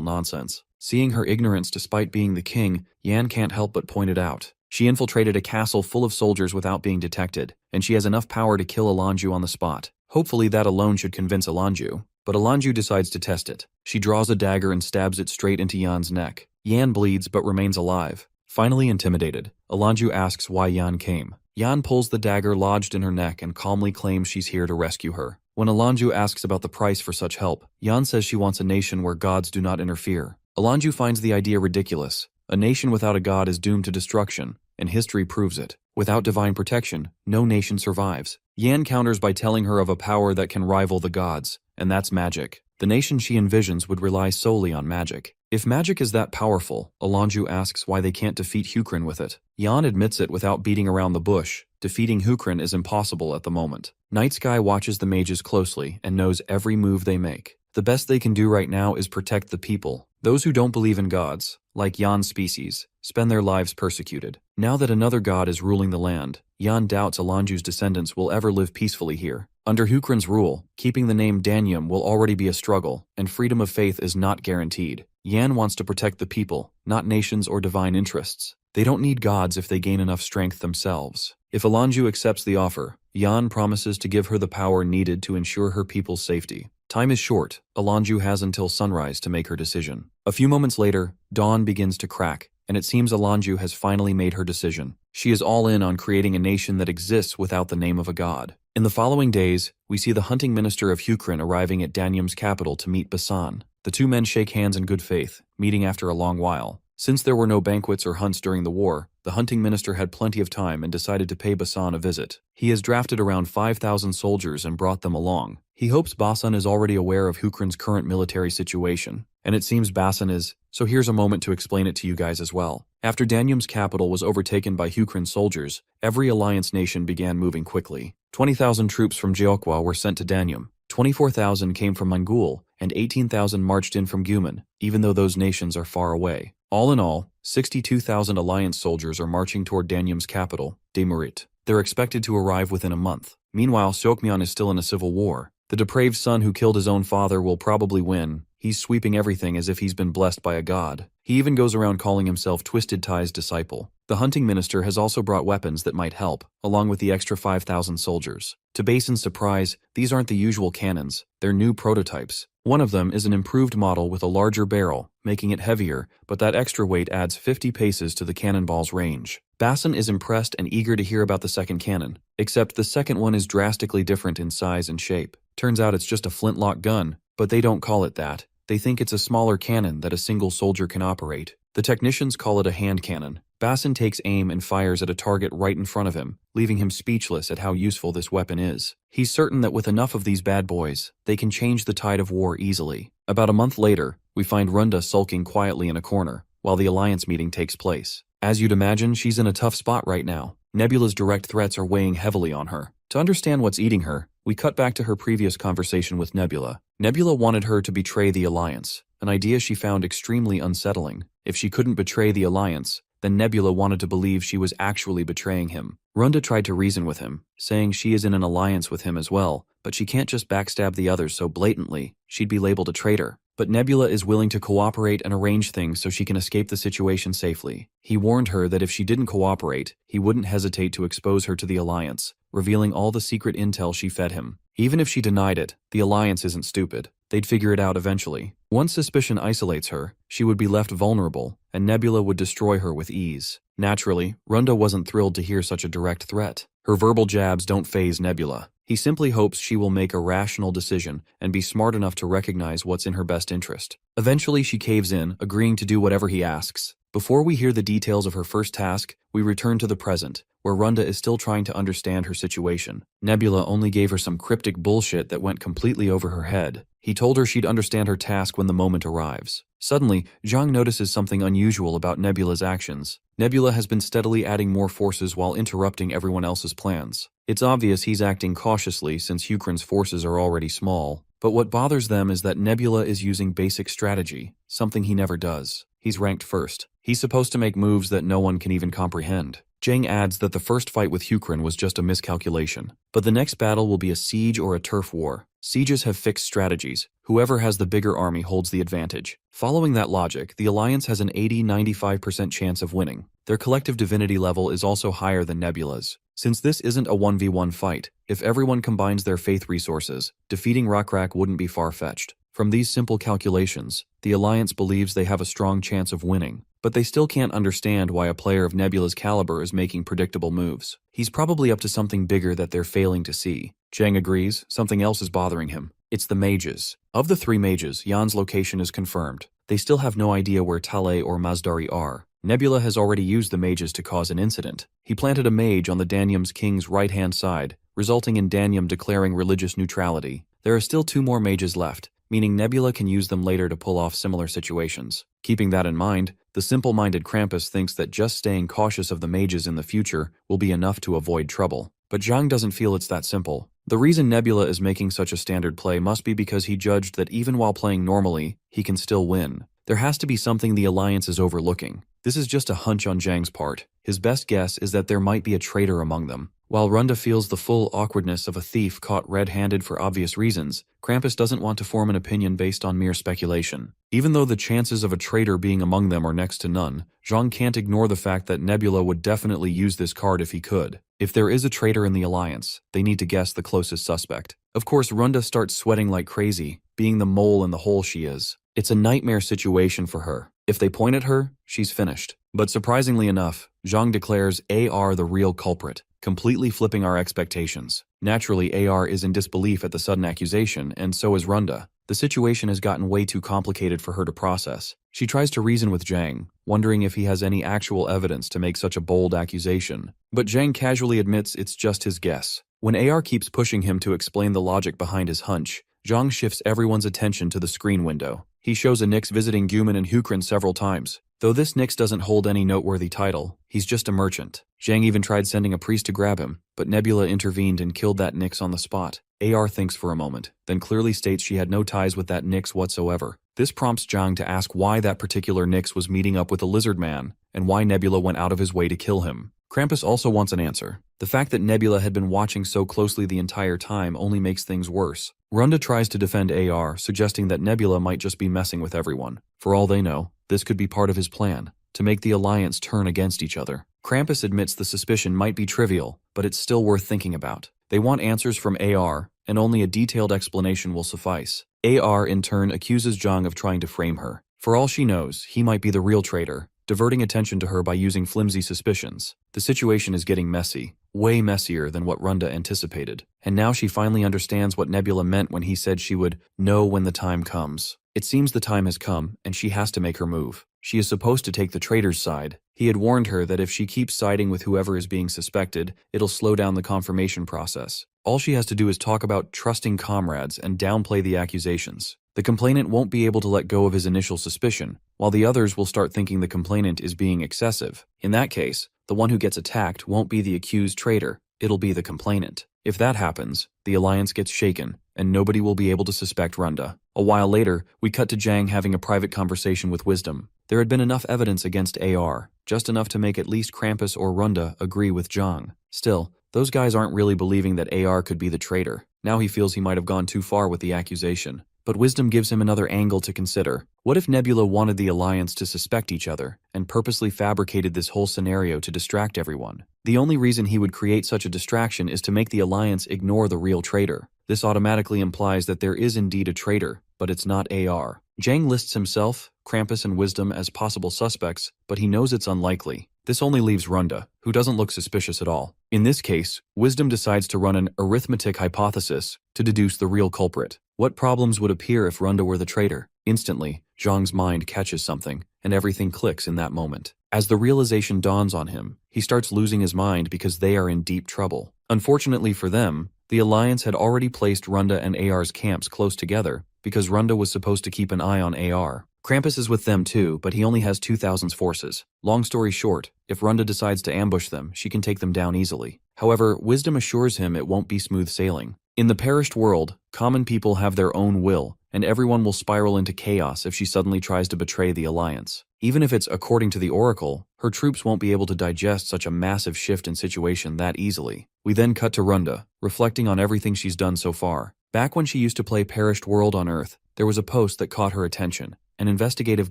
Speaker 1: nonsense. Seeing her ignorance despite being the king, Yan can't help but point it out. She infiltrated a castle full of soldiers without being detected, and she has enough power to kill Alanju on the spot. Hopefully that alone should convince Alanju, but Alanju decides to test it. She draws a dagger and stabs it straight into Yan's neck. Yan bleeds but remains alive. Finally intimidated, Alanju asks why Yan came. Yan pulls the dagger lodged in her neck and calmly claims she's here to rescue her. When Alanju asks about the price for such help, Yan says she wants a nation where gods do not interfere. Alanju finds the idea ridiculous. A nation without a god is doomed to destruction, and history proves it. Without divine protection, no nation survives. Yan counters by telling her of a power that can rival the gods, and that's magic. The nation she envisions would rely solely on magic. If magic is that powerful, Alanju asks why they can't defeat Hukrin with it. Yan admits it without beating around the bush. Defeating Hukrin is impossible at the moment. Night Sky watches the mages closely and knows every move they make. The best they can do right now is protect the people. Those who don't believe in gods, like Yan's species, spend their lives persecuted. Now that another god is ruling the land, Yan doubts Alanju's descendants will ever live peacefully here. Under Hukran's rule, keeping the name Danyum will already be a struggle, and freedom of faith is not guaranteed. Yan wants to protect the people, not nations or divine interests. They don't need gods if they gain enough strength themselves. If Alanju accepts the offer, Yan promises to give her the power needed to ensure her people's safety. Time is short. Alanju has until sunrise to make her decision. A few moments later, dawn begins to crack, and it seems Alanju has finally made her decision. She is all in on creating a nation that exists without the name of a god. In the following days, we see the hunting minister of Hukran arriving at Danyum's capital to meet Basan. The two men shake hands in good faith, meeting after a long while. Since there were no banquets or hunts during the war, the hunting minister had plenty of time and decided to pay Basan a visit. He has drafted around 5,000 soldiers and brought them along. He hopes Basan is already aware of Hukran's current military situation, and it seems Basan is, so here's a moment to explain it to you guys as well. After Danyum's capital was overtaken by Hukran soldiers, every alliance nation began moving quickly. 20,000 troops from Jeokwa were sent to Danyum, 24,000 came from Mangul, and 18,000 marched in from Guman, even though those nations are far away. All in all, 62,000 alliance soldiers are marching toward Danyum's capital, Demurit. They're expected to arrive within a month. Meanwhile, Seokmyeon is still in a civil war. The depraved son who killed his own father will probably win. He's sweeping everything as if he's been blessed by a god. He even goes around calling himself Twisted Tie's disciple. The hunting minister has also brought weapons that might help, along with the extra 5,000 soldiers. To Basin's surprise, these aren't the usual cannons, they're new prototypes. One of them is an improved model with a larger barrel, making it heavier, but that extra weight adds 50 paces to the cannonball's range. Basin is impressed and eager to hear about the second cannon, except the second one is drastically different in size and shape. Turns out it's just a flintlock gun, but they don't call it that. They think it's a smaller cannon that a single soldier can operate. The technicians call it a hand cannon. Basin takes aim and fires at a target right in front of him, leaving him speechless at how useful this weapon is. He's certain that with enough of these bad boys, they can change the tide of war easily. About a month later, we find Runda sulking quietly in a corner, while the alliance meeting takes place. As you'd imagine, she's in a tough spot right now. Nebula's direct threats are weighing heavily on her. To understand what's eating her, we cut back to her previous conversation with Nebula. Nebula wanted her to betray the Alliance, an idea she found extremely unsettling. If she couldn't betray the Alliance, then Nebula wanted to believe she was actually betraying him. Runda tried to reason with him, saying she is in an alliance with him as well, but she can't just backstab the others so blatantly, she'd be labeled a traitor. But Nebula is willing to cooperate and arrange things so she can escape the situation safely. He warned her that if she didn't cooperate, he wouldn't hesitate to expose her to the Alliance, revealing all the secret intel she fed him. Even if she denied it, the Alliance isn't stupid. They'd figure it out eventually. Once suspicion isolates her, she would be left vulnerable, and Nebula would destroy her with ease. Naturally, Runda wasn't thrilled to hear such a direct threat. Her verbal jabs don't faze Nebula. He simply hopes she will make a rational decision and be smart enough to recognize what's in her best interest. Eventually, she caves in, agreeing to do whatever he asks. Before we hear the details of her first task, we return to the present, where Runda is still trying to understand her situation. Nebula only gave her some cryptic bullshit that went completely over her head. He told her she'd understand her task when the moment arrives. Suddenly, Zhang notices something unusual about Nebula's actions. Nebula has been steadily adding more forces while interrupting everyone else's plans. It's obvious he's acting cautiously since Hukran's forces are already small, but what bothers them is that Nebula is using basic strategy, something he never does. He's ranked first. He's supposed to make moves that no one can even comprehend. Zhang adds that the first fight with Hukran was just a miscalculation, but the next battle will be a siege or a turf war. Sieges have fixed strategies. Whoever has the bigger army holds the advantage. Following that logic, the Alliance has an 80–95% chance of winning. Their collective divinity level is also higher than Nebula's. Since this isn't a 1v1 fight, if everyone combines their faith resources, defeating Rakrak wouldn't be far-fetched. From these simple calculations, the Alliance believes they have a strong chance of winning, but they still can't understand why a player of Nebula's caliber is making predictable moves. He's probably up to something bigger that they're failing to see. Zhang agrees, something else is bothering him. It's the mages. Of the three mages, Yan's location is confirmed. They still have no idea where Tale or Mazdari are. Nebula has already used the mages to cause an incident. He planted a mage on the Danyum's king's right-hand side, resulting in Danyum declaring religious neutrality. There are still 2 more mages left, meaning Nebula can use them later to pull off similar situations. Keeping that in mind, the simple-minded Krampus thinks that just staying cautious of the mages in the future will be enough to avoid trouble. But Zhang doesn't feel it's that simple. The reason Nebula is making such a standard play must be because he judged that even while playing normally, he can still win. There has to be something the Alliance is overlooking. This is just a hunch on Zhang's part. His best guess is that there might be a traitor among them. While Runda feels the full awkwardness of a thief caught red-handed for obvious reasons, Krampus doesn't want to form an opinion based on mere speculation. Even though the chances of a traitor being among them are next to none, Zhang can't ignore the fact that Nebula would definitely use this card if he could. If there is a traitor in the alliance, they need to guess the closest suspect. Of course, Runda starts sweating like crazy, being the mole in the hole she is. It's a nightmare situation for her. If they point at her, she's finished. But surprisingly enough, Zhang declares AR the real culprit, completely flipping our expectations. Naturally, AR is in disbelief at the sudden accusation, and so is Runda. The situation has gotten way too complicated for her to process. She tries to reason with Zhang, wondering if he has any actual evidence to make such a bold accusation. But Zhang casually admits it's just his guess. When AR keeps pushing him to explain the logic behind his hunch, Zhang shifts everyone's attention to the screen window. He shows a Nyx visiting Guman and Hukrin several times. Though this Nyx doesn't hold any noteworthy title, he's just a merchant. Zhang even tried sending a priest to grab him, but Nebula intervened and killed that Nyx on the spot. AR thinks for a moment, then clearly states she had no ties with that Nyx whatsoever. This prompts Zhang to ask why that particular Nyx was meeting up with the Lizardman, and why Nebula went out of his way to kill him. Krampus also wants an answer. The fact that Nebula had been watching so closely the entire time only makes things worse. Runda tries to defend AR, suggesting that Nebula might just be messing with everyone. For all they know, this could be part of his plan, to make the alliance turn against each other. Krampus admits the suspicion might be trivial, but it's still worth thinking about. They want answers from AR, and only a detailed explanation will suffice. AR in turn accuses Zhang of trying to frame her. For all she knows, he might be the real traitor, diverting attention to her by using flimsy suspicions. The situation is getting messy, way messier than what Runda anticipated. And now she finally understands what Nebula meant when he said she would know when the time comes. It seems the time has come, and she has to make her move. She is supposed to take the traitor's side. He had warned her that if she keeps siding with whoever is being suspected, it'll slow down the confirmation process. All she has to do is talk about trusting comrades and downplay the accusations. The complainant won't be able to let go of his initial suspicion, while the others will start thinking the complainant is being excessive. In that case, the one who gets attacked won't be the accused traitor, it'll be the complainant. If that happens, the alliance gets shaken, and nobody will be able to suspect Runda. A while later, we cut to Zhang having a private conversation with Wisdom. There had been enough evidence against AR, just enough to make at least Krampus or Runda agree with Zhang. Still, those guys aren't really believing that AR could be the traitor. Now he feels he might have gone too far with the accusation. But Wisdom gives him another angle to consider. What if Nebula wanted the alliance to suspect each other, and purposely fabricated this whole scenario to distract everyone? The only reason he would create such a distraction is to make the alliance ignore the real traitor. This automatically implies that there is indeed a traitor, but it's not AR. Zhang lists himself, Krampus, and Wisdom as possible suspects, but he knows it's unlikely. This only leaves Runda, who doesn't look suspicious at all. In this case, Wisdom decides to run an arithmetic hypothesis to deduce the real culprit. What problems would appear if Runda were the traitor? Instantly, Zhang's mind catches something, and everything clicks in that moment. As the realization dawns on him, he starts losing his mind because they are in deep trouble. Unfortunately for them, the alliance had already placed Runda and AR's camps close together because Runda was supposed to keep an eye on AR. Krampus is with them too, but he only has 2,000 forces. Long story short, if Runda decides to ambush them, she can take them down easily. However, Wisdom assures him it won't be smooth sailing. In the perished world, common people have their own will, and everyone will spiral into chaos if she suddenly tries to betray the alliance. Even if it's according to the Oracle, her troops won't be able to digest such a massive shift in situation that easily. We then cut to Runda, reflecting on everything she's done so far. Back when she used to play Perished World on Earth, there was a post that caught her attention, an investigative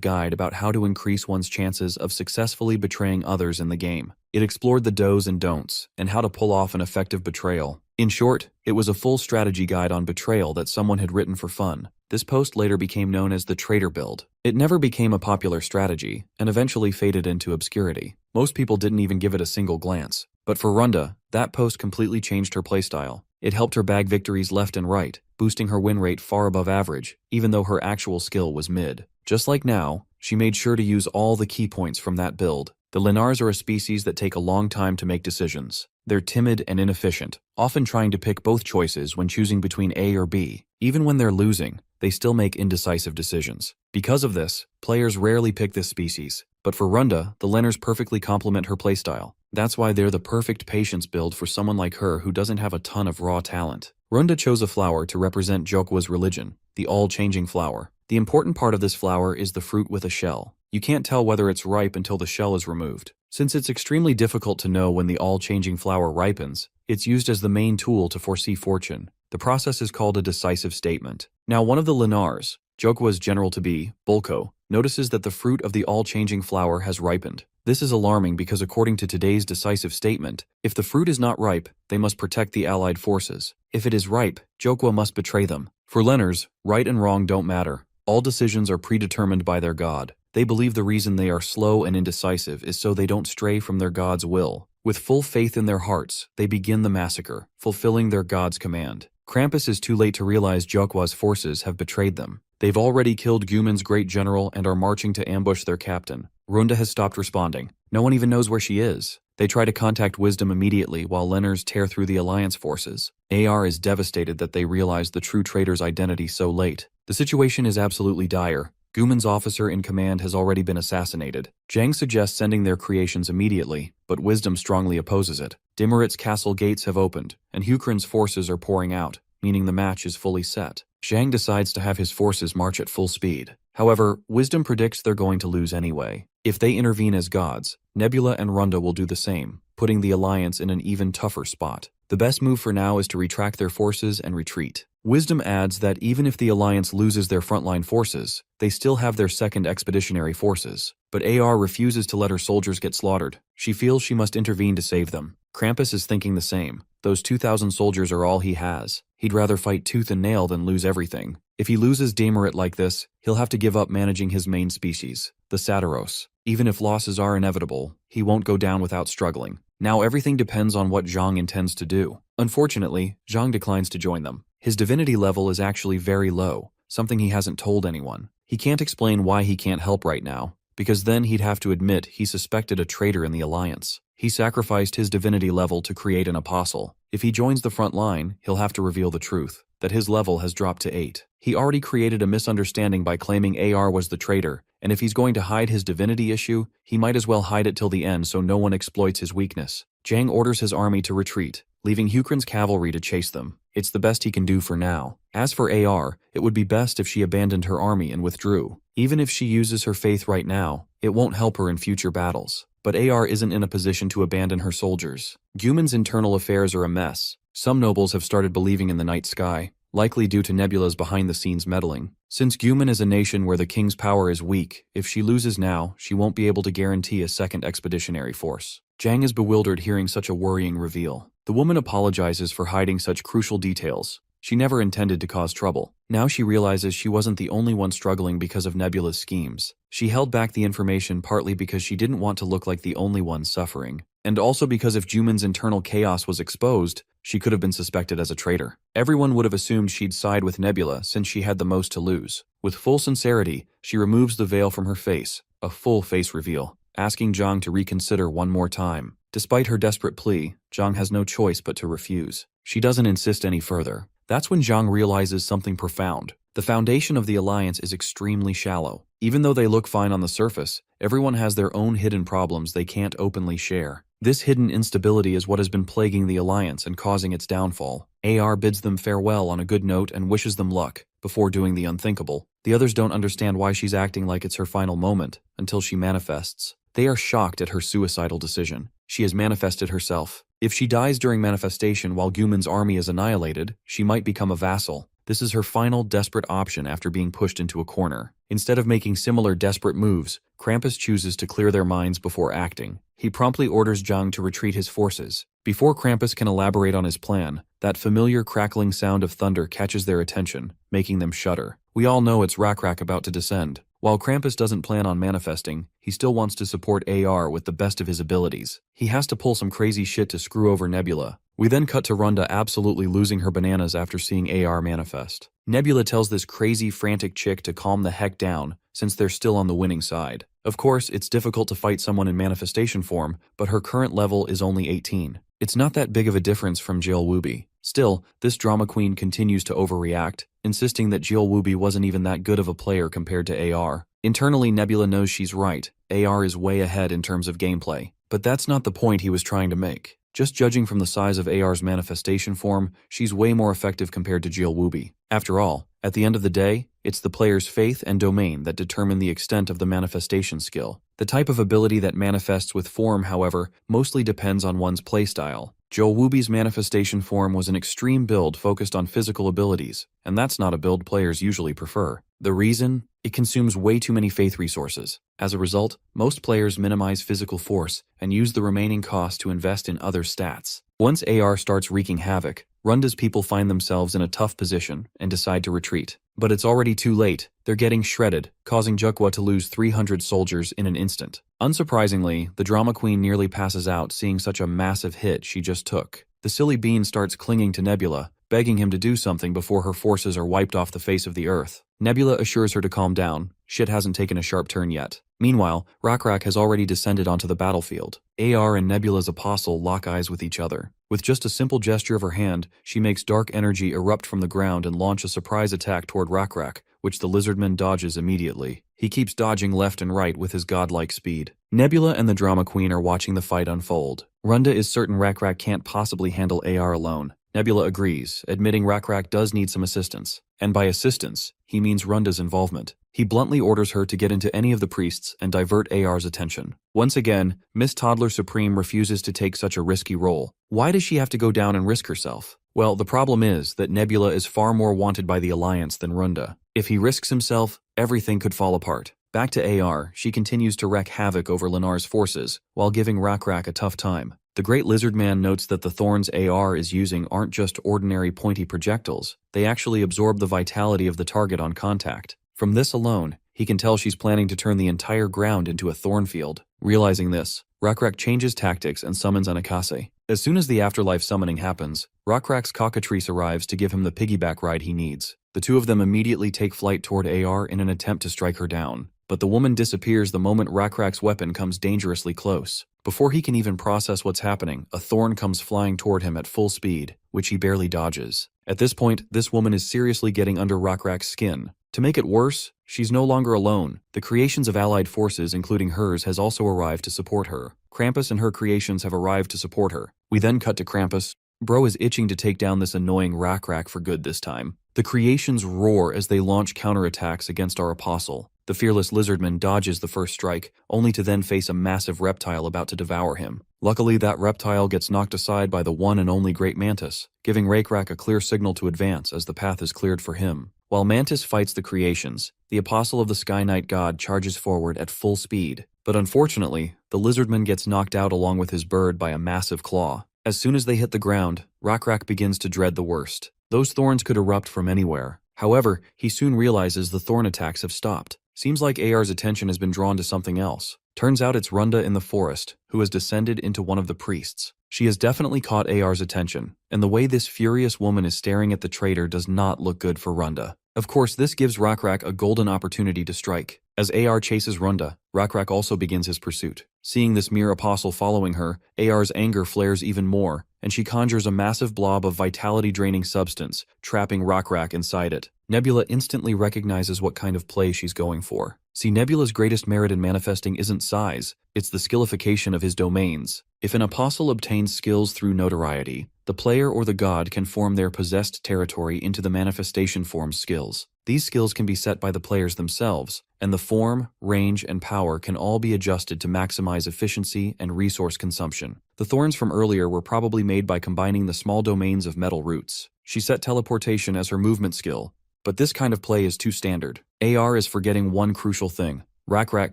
Speaker 1: guide about how to increase one's chances of successfully betraying others in the game. It explored the do's and don'ts, and how to pull off an effective betrayal. In short, it was a full strategy guide on betrayal that someone had written for fun. This post later became known as the Traitor Build. It never became a popular strategy, and eventually faded into obscurity. Most people didn't even give it a single glance. But for Runda, that post completely changed her playstyle. It helped her bag victories left and right, boosting her win rate far above average, even though her actual skill was mid. Just like now, she made sure to use all the key points from that build. The Lenars are a species that take a long time to make decisions. They're timid and inefficient, often trying to pick both choices when choosing between A or B. Even when they're losing, they still make indecisive decisions. Because of this, players rarely pick this species. But for Runda, the Lenars perfectly complement her playstyle. That's why they're the perfect patience build for someone like her who doesn't have a ton of raw talent. Runda chose a flower to represent Jokwa's religion, the all-changing flower. The important part of this flower is the fruit with a shell. You can't tell whether it's ripe until the shell is removed. Since it's extremely difficult to know when the all-changing flower ripens, it's used as the main tool to foresee fortune. The process is called a decisive statement. Now, one of the Linars, Jokwa's general-to-be, Bulko, notices that the fruit of the all-changing flower has ripened. This is alarming because according to today's decisive statement, if the fruit is not ripe, they must protect the allied forces. If it is ripe, Jokwa must betray them. For Lenners, right and wrong don't matter. All decisions are predetermined by their god. They believe the reason they are slow and indecisive is so they don't stray from their god's will. With full faith in their hearts, they begin the massacre, fulfilling their god's command. Krampus is too late to realize Jokwa's forces have betrayed them. They've already killed Guman's great general and are marching to ambush their captain. Runda has stopped responding. No one even knows where she is. They try to contact Wisdom immediately while Lenners tear through the Alliance forces. AR is devastated that they realize the true traitor's identity so late. The situation is absolutely dire. Guman's officer in command has already been assassinated. Jang suggests sending their creations immediately, but Wisdom strongly opposes it. Dimmerit's castle gates have opened, and Hukran's forces are pouring out, meaning the match is fully set. Zhang decides to have his forces march at full speed. However, Wisdom predicts they're going to lose anyway. If they intervene as gods, Nebula and Runda will do the same, putting the Alliance in an even tougher spot. The best move for now is to retract their forces and retreat. Wisdom adds that even if the Alliance loses their frontline forces, they still have their second expeditionary forces. But AR refuses to let her soldiers get slaughtered. She feels she must intervene to save them. Krampus is thinking the same. Those 2,000 soldiers are all he has. He'd rather fight tooth and nail than lose everything. If he loses Damerit like this, he'll have to give up managing his main species, the Satiros. Even if losses are inevitable, he won't go down without struggling. Now everything depends on what Zhang intends to do. Unfortunately, Zhang declines to join them. His divinity level is actually very low, something he hasn't told anyone. He can't explain why he can't help right now, because then he'd have to admit he suspected a traitor in the Alliance. He sacrificed his divinity level to create an apostle. If he joins the front line, he'll have to reveal the truth, that his level has dropped to 8. He already created a misunderstanding by claiming AR was the traitor, and if he's going to hide his divinity issue, he might as well hide it till the end so no one exploits his weakness. Jang orders his army to retreat, leaving Hukran's cavalry to chase them. It's the best he can do for now. As for AR, it would be best if she abandoned her army and withdrew. Even if she uses her faith right now, it won't help her in future battles. But AR isn't in a position to abandon her soldiers. Guman's internal affairs are a mess. Some nobles have started believing in the night sky, likely due to Nebula's behind-the-scenes meddling. Since Guman is a nation where the king's power is weak, if she loses now, she won't be able to guarantee a second expeditionary force. Jang is bewildered hearing such a worrying reveal. The woman apologizes for hiding such crucial details. She never intended to cause trouble. Now she realizes she wasn't the only one struggling because of Nebula's schemes. She held back the information partly because she didn't want to look like the only one suffering, and also because if Juman's internal chaos was exposed, she could have been suspected as a traitor. Everyone would have assumed she'd side with Nebula since she had the most to lose. With full sincerity, she removes the veil from her face, a full face reveal, asking Zhang to reconsider one more time. Despite her desperate plea, Zhang has no choice but to refuse. She doesn't insist any further. That's when Zhang realizes something profound. The foundation of the Alliance is extremely shallow. Even though they look fine on the surface, everyone has their own hidden problems they can't openly share. This hidden instability is what has been plaguing the Alliance and causing its downfall. AR bids them farewell on a good note and wishes them luck, before doing the unthinkable. The others don't understand why she's acting like it's her final moment, until she manifests. They are shocked at her suicidal decision. She has manifested herself. If she dies during manifestation while Guman's army is annihilated, she might become a vassal. This is her final desperate option after being pushed into a corner. Instead of making similar desperate moves, Krampus chooses to clear their minds before acting. He promptly orders Zhang to retreat his forces. Before Krampus can elaborate on his plan, that familiar crackling sound of thunder catches their attention, making them shudder. We all know it's Rak about to descend. While Krampus doesn't plan on manifesting, he still wants to support AR with the best of his abilities. He has to pull some crazy shit to screw over Nebula. We then cut to Runda absolutely losing her bananas after seeing AR manifest. Nebula tells this crazy, frantic chick to calm the heck down, since they're still on the winning side. Of course, it's difficult to fight someone in manifestation form, but her current level is only 18. It's not that big of a difference from Jill Wooby. Still, this drama queen continues to overreact, insisting that Jill Wooby wasn't even that good of a player compared to AR. Internally, Nebula knows she's right. AR is way ahead in terms of gameplay. But that's not the point he was trying to make. Just judging from the size of AR's manifestation form, she's way more effective compared to Jill Wooby. After all, at the end of the day, It's the player's faith and domain that determine the extent of the manifestation skill. The type of ability that manifests with form, however, mostly depends on one's playstyle. Joel Wooby's manifestation form was an extreme build focused on physical abilities, and that's not a build players usually prefer. The reason? It consumes way too many faith resources. As a result, most players minimize physical force and use the remaining cost to invest in other stats. Once AR starts wreaking havoc, Runda's people find themselves in a tough position and decide to retreat. But it's already too late. They're getting shredded, causing Jukwa to lose 300 soldiers in an instant. Unsurprisingly, the drama queen nearly passes out seeing such a massive hit she just took. The silly bean starts clinging to Nebula, begging him to do something before her forces are wiped off the face of the earth. Nebula assures her to calm down. Shit hasn't taken a sharp turn yet. Meanwhile, Rakrak has already descended onto the battlefield. AR and Nebula's apostle lock eyes with each other. With just a simple gesture of her hand, she makes dark energy erupt from the ground and launch a surprise attack toward Rakrak, which the Lizardman dodges immediately. He keeps dodging left and right with his godlike speed. Nebula and the drama queen are watching the fight unfold. Runda is certain Rakrak can't possibly handle AR alone. Nebula agrees, admitting Rakrak does need some assistance. And by assistance, he means Runda's involvement. He bluntly orders her to get into any of the priests and divert AR's attention. Once again, Miss Toddler Supreme refuses to take such a risky role. Why does she have to go down and risk herself? Well, the problem is that Nebula is far more wanted by the Alliance than Runda. If he risks himself, everything could fall apart. Back to AR, she continues to wreak havoc over Lenar's forces, while giving Rakrak a tough time. The Great Lizardman notes that the thorns AR is using aren't just ordinary pointy projectiles, they actually absorb the vitality of the target on contact. From this alone, he can tell she's planning to turn the entire ground into a thorn field. Realizing this, Rakrak changes tactics and summons Anicap. As soon as the afterlife summoning happens, Rakrak's cockatrice arrives to give him the piggyback ride he needs. The two of them immediately take flight toward AR in an attempt to strike her down. But the woman disappears the moment Rakrak's weapon comes dangerously close. Before he can even process what's happening, a thorn comes flying toward him at full speed, which he barely dodges. At this point, this woman is seriously getting under Rakrak's skin. To make it worse, she's no longer alone. The creations of allied forces, including hers, has also arrived to support her. Krampus and her creations have arrived to support her. We then cut to Krampus. Bro is itching to take down this annoying Rakrak for good this time. The creations roar as they launch counterattacks against our apostle. The fearless Lizardman dodges the first strike, only to then face a massive reptile about to devour him. Luckily, that reptile gets knocked aside by the one and only Great Mantis, giving Rakrak a clear signal to advance as the path is cleared for him. While Mantis fights the creations, the apostle of the Sky Knight god charges forward at full speed. But unfortunately, the Lizardman gets knocked out along with his bird by a massive claw. As soon as they hit the ground, Rakrak begins to dread the worst. Those thorns could erupt from anywhere. However, he soon realizes the thorn attacks have stopped. Seems like AR's attention has been drawn to something else. Turns out it's Runda in the forest, who has descended into one of the priests. She has definitely caught AR's attention, and the way this furious woman is staring at the traitor does not look good for Runda. Of course, this gives Rakrak a golden opportunity to strike. As AR chases Runda, Rakrak also begins his pursuit. Seeing this mere apostle following her, AR's anger flares even more, and she conjures a massive blob of vitality-draining substance, trapping Rakrak inside it. Nebula instantly recognizes what kind of play she's going for. See, Nebula's greatest merit in manifesting isn't size, it's the skillification of his domains. If an apostle obtains skills through notoriety, the player or the god can form their possessed territory into the manifestation form's skills. These skills can be set by the players themselves, and the form, range, and power can all be adjusted to maximize efficiency and resource consumption. The thorns from earlier were probably made by combining the small domains of metal roots. She set teleportation as her movement skill, but this kind of play is too standard. AR is forgetting one crucial thing. Rakrak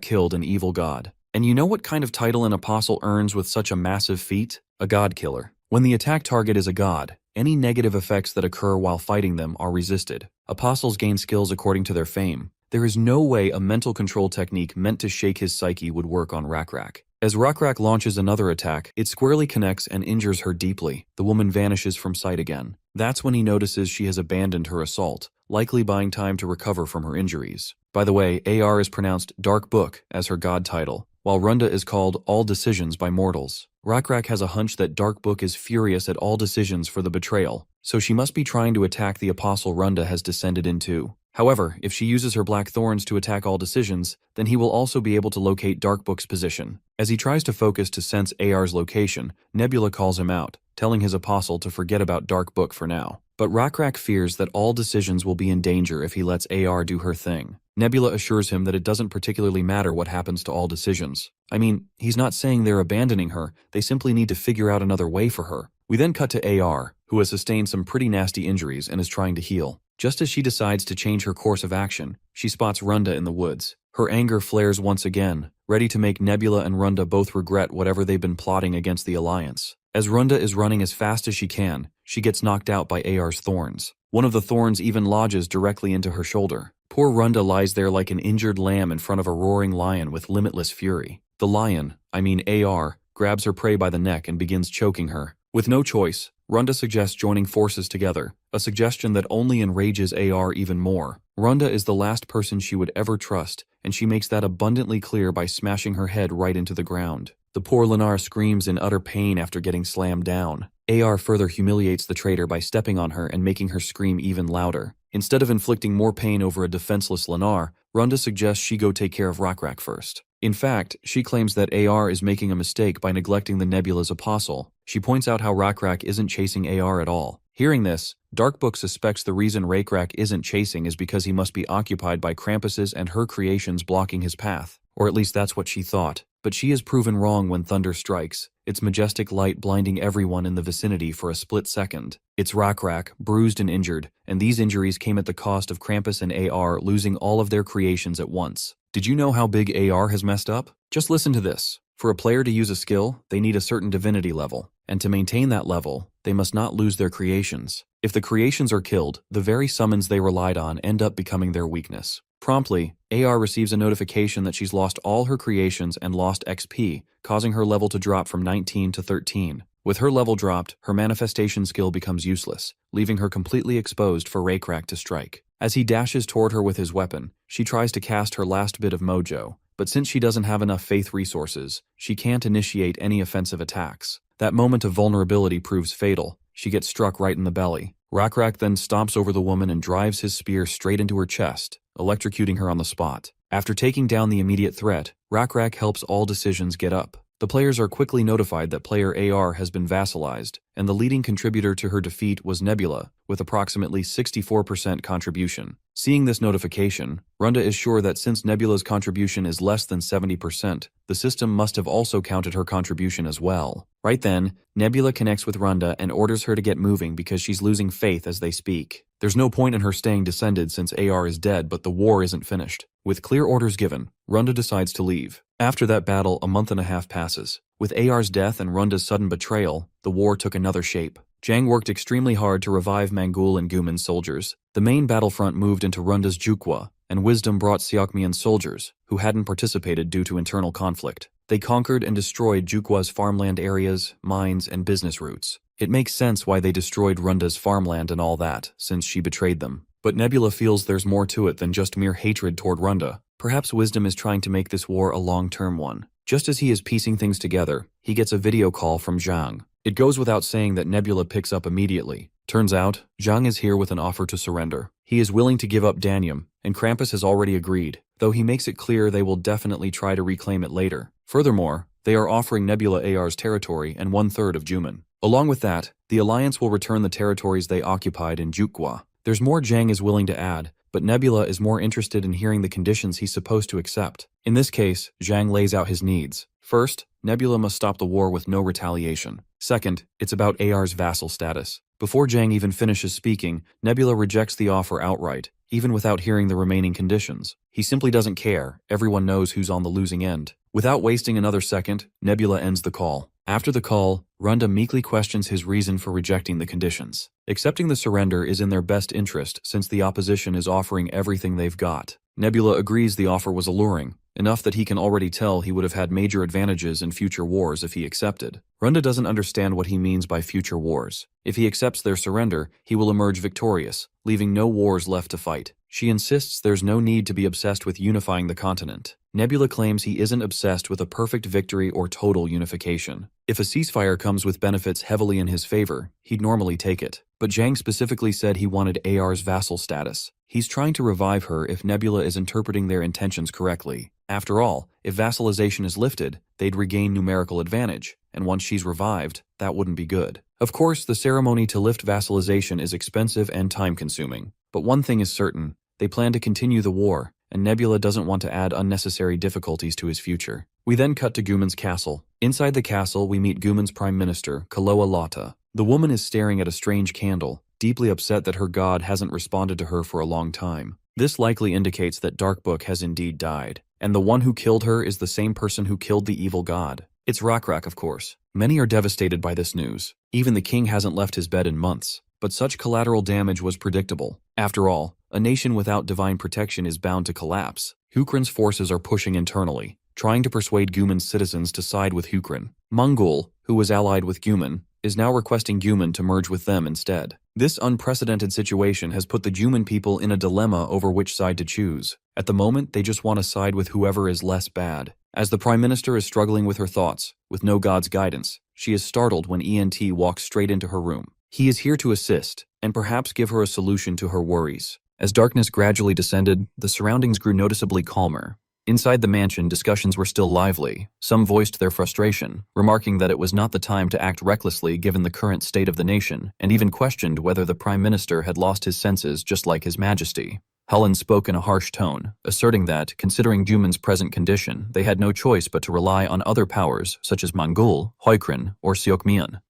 Speaker 1: killed an evil god. And you know what kind of title an apostle earns with such a massive feat? A god killer. When the attack target is a god, any negative effects that occur while fighting them are resisted. Apostles gain skills according to their fame. There is no way a mental control technique meant to shake his psyche would work on Rakrak. As Rakrak launches another attack, it squarely connects and injures her deeply. The woman vanishes from sight again. That's when he notices she has abandoned her assault, likely buying time to recover from her injuries. By the way, AR is pronounced Dark Book as her god title, while Runda is called All Decisions by mortals. Rakrak has a hunch that Dark Book is furious at all decisions for the betrayal, so she must be trying to attack the apostle Runda has descended into. However, if she uses her black thorns to attack all decisions, then he will also be able to locate Dark Book's position. As he tries to focus to sense AR's location, Nebula calls him out, telling his apostle to forget about Dark Book for now. But Rakrak fears that all decisions will be in danger if he lets AR do her thing. Nebula assures him that it doesn't particularly matter what happens to all decisions. I mean, he's not saying they're abandoning her, they simply need to figure out another way for her. We then cut to AR, who has sustained some pretty nasty injuries and is trying to heal. Just as she decides to change her course of action, she spots Runda in the woods. Her anger flares once again, ready to make Nebula and Runda both regret whatever they've been plotting against the Alliance. As Runda is running as fast as she can, she gets knocked out by AR's thorns. One of the thorns even lodges directly into her shoulder. Poor Runda lies there like an injured lamb in front of a roaring lion with limitless fury. The lion, AR, grabs her prey by the neck and begins choking her. With no choice, Runda suggests joining forces together, a suggestion that only enrages AR even more. Runda is the last person she would ever trust, and she makes that abundantly clear by smashing her head right into the ground. The poor Lennar screams in utter pain after getting slammed down. AR further humiliates the traitor by stepping on her and making her scream even louder. Instead of inflicting more pain over a defenseless Lennar, Runda suggests she go take care of Rakrak first. In fact, she claims that AR is making a mistake by neglecting the Nebula's apostle. She points out how Rakrak isn't chasing AR at all. Hearing this, Darkbook suspects the reason Rakrak isn't chasing is because he must be occupied by Krampus's and her creations blocking his path. Or at least that's what she thought. But she is proven wrong when thunder strikes, its majestic light blinding everyone in the vicinity for a split second. It's Rakrak, bruised and injured, and these injuries came at the cost of Krampus and AR losing all of their creations at once. Did you know how big AR has messed up? Just listen to this. For a player to use a skill, they need a certain divinity level, and to maintain that level, they must not lose their creations. If the creations are killed, the very summons they relied on end up becoming their weakness. Promptly, AR receives a notification that she's lost all her creations and lost XP, causing her level to drop from 19 to 13. With her level dropped, her manifestation skill becomes useless, leaving her completely exposed for Rakrak to strike. As he dashes toward her with his weapon, she tries to cast her last bit of mojo, but since she doesn't have enough faith resources, she can't initiate any offensive attacks. That moment of vulnerability proves fatal. She gets struck right in the belly. Rakrak then stomps over the woman and drives his spear straight into her chest, electrocuting her on the spot. After taking down the immediate threat, Rakrak helps all decisions get up. The players are quickly notified that player AR has been vassalized, and the leading contributor to her defeat was Nebula, with approximately 64% contribution. Seeing this notification, Runda is sure that since Nebula's contribution is less than 70%, the system must have also counted her contribution as well. Right then, Nebula connects with Runda and orders her to get moving because she's losing faith as they speak. There's no point in her staying descended since AR is dead, but the war isn't finished. With clear orders given, Runda decides to leave. After that battle, a month and a half passes. With AR's death and Runda's sudden betrayal, the war took another shape. Jang worked extremely hard to revive Mangul and Guman's soldiers. The main battlefront moved into Runda's Jukwa, and Wisdom brought Seokmian's soldiers, who hadn't participated due to internal conflict. They conquered and destroyed Jukwa's farmland areas, mines, and business routes. It makes sense why they destroyed Runda's farmland and all that, since she betrayed them. But Nebula feels there's more to it than just mere hatred toward Runda. Perhaps Wisdom is trying to make this war a long-term one. Just as he is piecing things together, he gets a video call from Zhang. It goes without saying that Nebula picks up immediately. Turns out, Zhang is here with an offer to surrender. He is willing to give up Danium, and Krampus has already agreed, though he makes it clear they will definitely try to reclaim it later. Furthermore, they are offering Nebula AR's territory and 1/3 of Juman. Along with that, the Alliance will return the territories they occupied in Jukwa. There's more Zhang is willing to add, but Nebula is more interested in hearing the conditions he's supposed to accept. In this case, Zhang lays out his needs. First, Nebula must stop the war with no retaliation. Second, it's about AR's vassal status. Before Zhang even finishes speaking, Nebula rejects the offer outright, even without hearing the remaining conditions. He simply doesn't care. Everyone knows who's on the losing end. Without wasting another second, Nebula ends the call. After the call, Runda meekly questions his reason for rejecting the conditions. Accepting the surrender is in their best interest since the opposition is offering everything they've got. Nebula agrees the offer was alluring, enough that he can already tell he would have had major advantages in future wars if he accepted. Runda doesn't understand what he means by future wars. If he accepts their surrender, he will emerge victorious, leaving no wars left to fight. She insists there's no need to be obsessed with unifying the continent. Nebula claims he isn't obsessed with a perfect victory or total unification. If a ceasefire comes with benefits heavily in his favor, he'd normally take it. But Zhang specifically said he wanted AR's vassal status. He's trying to revive her if Nebula is interpreting their intentions correctly. After all, if vassalization is lifted, they'd regain numerical advantage, and once she's revived, that wouldn't be good. Of course, the ceremony to lift vassalization is expensive and time-consuming, but one thing is certain, they plan to continue the war, and Nebula doesn't want to add unnecessary difficulties to his future. We then cut to Guman's castle. Inside the castle, we meet Guman's prime minister, Kaloa Lata. The woman is staring at a strange candle, deeply upset that her god hasn't responded to her for a long time. This likely indicates that Darkbook has indeed died, and the one who killed her is the same person who killed the evil god. It's Rakrak, of course. Many are devastated by this news. Even the king hasn't left his bed in months, but such collateral damage was predictable. After all, a nation without divine protection is bound to collapse. Hukrin's forces are pushing internally, trying to persuade Guman's citizens to side with Hukrin. Mongul, who was allied with Guman, is now requesting Guman to merge with them instead. This unprecedented situation has put the Guman people in a dilemma over which side to choose. At the moment, they just want to side with whoever is less bad. As the Prime Minister is struggling with her thoughts, with no god's guidance, she is startled when ENT walks straight into her room. He is here to assist, and perhaps give her a solution to her worries. As darkness gradually descended, the surroundings grew noticeably calmer. Inside the mansion, discussions were still lively. Some voiced their frustration, remarking that it was not the time to act recklessly given the current state of the nation, and even questioned whether the Prime Minister had lost his senses just like His Majesty. Helen spoke in a harsh tone, asserting that, considering Guman's present condition, they had no choice but to rely on other powers such as Mangul, Hoikrin, or Seokmian.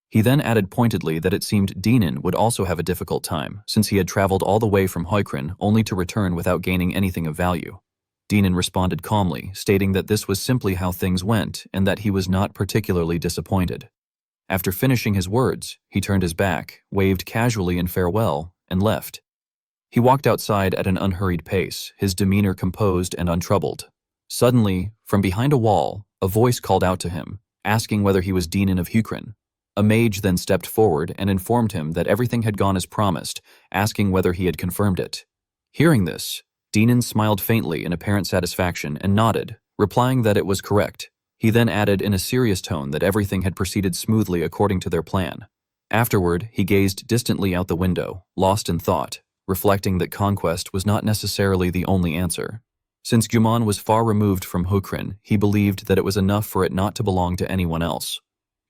Speaker 1: He then added pointedly that it seemed Dinan would also have a difficult time, since he had traveled all the way from Hoikrin only to return without gaining anything of value. Dinan responded calmly, stating that this was simply how things went and that he was not particularly disappointed. After finishing his words, he turned his back, waved casually in farewell, and left. He walked outside at an unhurried pace, his demeanor composed and untroubled. Suddenly, from behind a wall, a voice called out to him, asking whether he was Dinan of Hukrin. A mage then stepped forward and informed him that everything had gone as promised, asking whether he had confirmed it. Hearing this, Dinan smiled faintly in apparent satisfaction and nodded, replying that it was correct. He then added in a serious tone that everything had proceeded smoothly according to their plan. Afterward, he gazed distantly out the window, lost in thought, reflecting that conquest was not necessarily the only answer. Since Guman was far removed from Hukrin, he believed that it was enough for it not to belong to anyone else.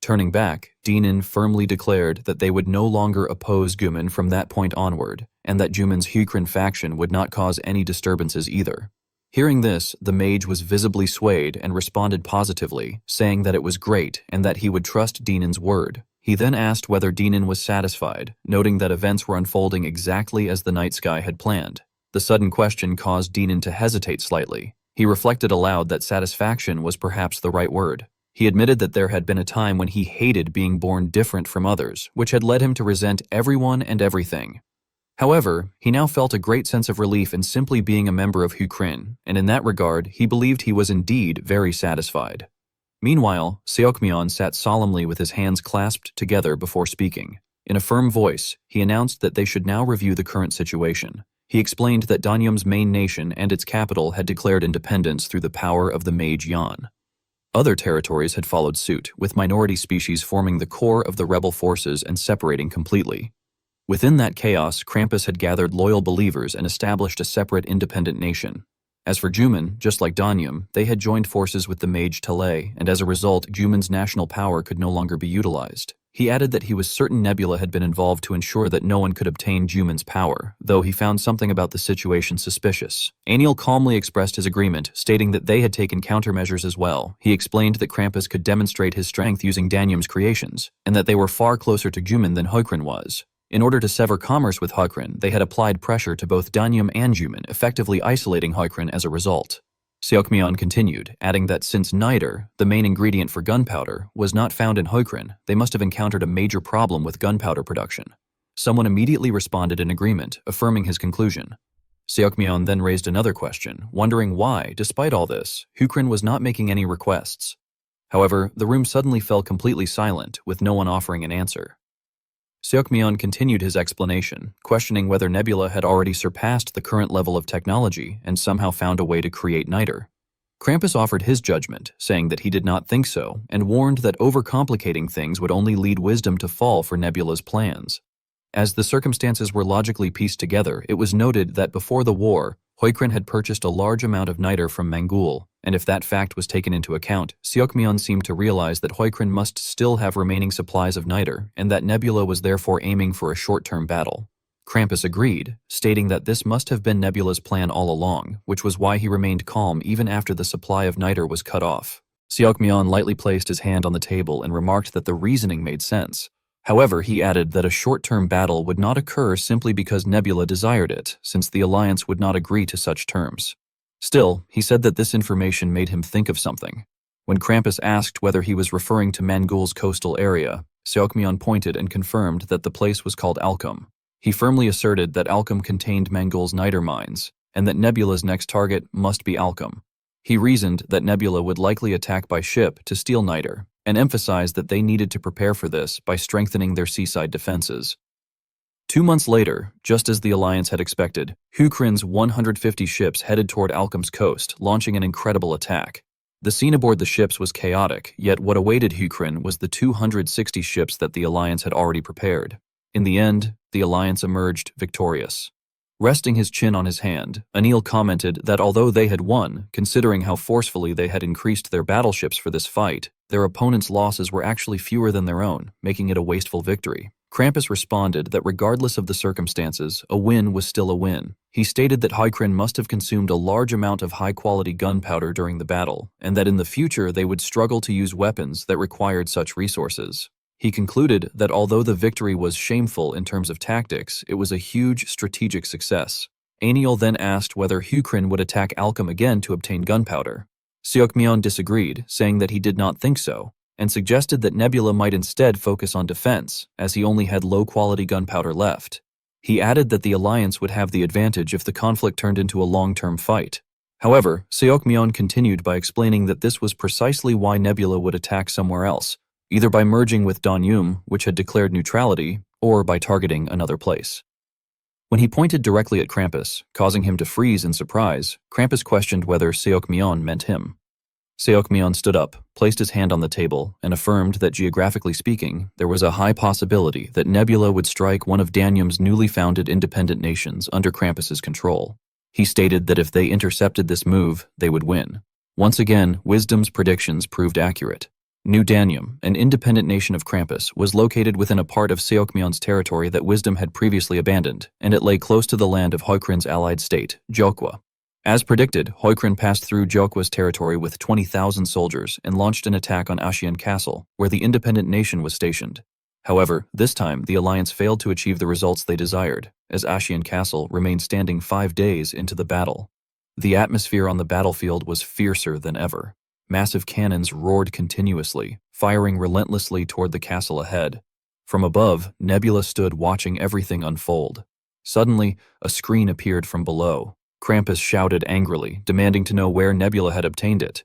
Speaker 1: Turning back, Dinan firmly declared that they would no longer oppose Guman from that point onward, and that Guman's Hukrin faction would not cause any disturbances either. Hearing this, the mage was visibly swayed and responded positively, saying that it was great and that he would trust Dinan's word. He then asked whether Dinan was satisfied, noting that events were unfolding exactly as the night sky had planned. The sudden question caused Dinan to hesitate slightly. He reflected aloud that satisfaction was perhaps the right word. He admitted that there had been a time when he hated being born different from others, which had led him to resent everyone and everything. However, he now felt a great sense of relief in simply being a member of Hukrin, and in that regard, he believed he was indeed very satisfied. Meanwhile, Seokmion sat solemnly with his hands clasped together before speaking. In a firm voice, he announced that they should now review the current situation. He explained that Danyum's main nation and its capital had declared independence through the power of the mage Yan. Other territories had followed suit, with minority species forming the core of the rebel forces and separating completely. Within that chaos, Krampus had gathered loyal believers and established a separate independent nation. As for Guman, just like Danyum, they had joined forces with the mage Tale, and as a result, Guman's national power could no longer be utilized. He added that he was certain Nebula had been involved to ensure that no one could obtain Guman's power, though he found something about the situation suspicious. Aniel calmly expressed his agreement, stating that they had taken countermeasures as well. He explained that Krampus could demonstrate his strength using Danyum's creations, and that they were far closer to Guman than Hoikrin was. In order to sever commerce with Hoikrin, they had applied pressure to both Danyum and Guman, effectively isolating Hoikrin as a result. Seokmion continued, adding that since niter, the main ingredient for gunpowder, was not found in Hoikrin, they must have encountered a major problem with gunpowder production. Someone immediately responded in agreement, affirming his conclusion. Seokmion then raised another question, wondering why, despite all this, Hukrin was not making any requests. However, the room suddenly fell completely silent, with no one offering an answer. Seokmion continued his explanation, questioning whether Nebula had already surpassed the current level of technology and somehow found a way to create niter. Krampus offered his judgment, saying that he did not think so, and warned that overcomplicating things would only lead wisdom to fall for Nebula's plans. As the circumstances were logically pieced together, it was noted that before the war, Hoikrin had purchased a large amount of niter from Mangul, and if that fact was taken into account, Seokmyeon seemed to realize that Huikrin must still have remaining supplies of niter, and that Nebula was therefore aiming for a short-term battle. Krampus agreed, stating that this must have been Nebula's plan all along, which was why he remained calm even after the supply of niter was cut off. Seokmyeon lightly placed his hand on the table and remarked that the reasoning made sense. However, he added that a short-term battle would not occur simply because Nebula desired it, since the alliance would not agree to such terms. Still, he said that this information made him think of something. When Krampus asked whether he was referring to Mangul's coastal area, Seokmyeon pointed and confirmed that the place was called Alchem. He firmly asserted that Alchem contained Mangul's niter mines, and that Nebula's next target must be Alchem. He reasoned that Nebula would likely attack by ship to steal niter, and emphasized that they needed to prepare for this by strengthening their seaside defenses. 2 months later, just as the Alliance had expected, Huikrin's 150 ships headed toward Alchem's coast, launching an incredible attack. The scene aboard the ships was chaotic, yet what awaited Huikrin was the 260 ships that the Alliance had already prepared. In the end, the Alliance emerged victorious. Resting his chin on his hand, Anil commented that although they had won, considering how forcefully they had increased their battleships for this fight, their opponents' losses were actually fewer than their own, making it a wasteful victory. Krampus responded that regardless of the circumstances, a win was still a win. He stated that Huikrin must have consumed a large amount of high-quality gunpowder during the battle, and that in the future they would struggle to use weapons that required such resources. He concluded that although the victory was shameful in terms of tactics, it was a huge strategic success. Anil then asked whether Huikrin would attack Alchem again to obtain gunpowder. Seokmyeon disagreed, saying that he did not think so, and suggested that Nebula might instead focus on defense, as he only had low-quality gunpowder left. He added that the alliance would have the advantage if the conflict turned into a long-term fight. However, Seokmyeon continued by explaining that this was precisely why Nebula would attack somewhere else, either by merging with Donyum, which had declared neutrality, or by targeting another place. When he pointed directly at Krampus, causing him to freeze in surprise, Krampus questioned whether Seokmyeon meant him. Seokmyeon stood up, placed his hand on the table, and affirmed that geographically speaking, there was a high possibility that Nebula would strike one of Danyum's newly founded independent nations under Krampus's control. He stated that if they intercepted this move, they would win. Once again, Wisdom's predictions proved accurate. New Danyum, an independent nation of Krampus, was located within a part of Seokmyeon's territory that Wisdom had previously abandoned, and it lay close to the land of Huikrin's allied state, Jokwa. As predicted, Huikrin passed through Jokwa's territory with 20,000 soldiers and launched an attack on Ashian Castle, where the independent nation was stationed. However, this time the alliance failed to achieve the results they desired, as Ashian Castle remained standing 5 days into the battle. The atmosphere on the battlefield was fiercer than ever. Massive cannons roared continuously, firing relentlessly toward the castle ahead. From above, Nebula stood watching everything unfold. Suddenly, a screen appeared from below. Krampus shouted angrily, demanding to know where Nebula had obtained it.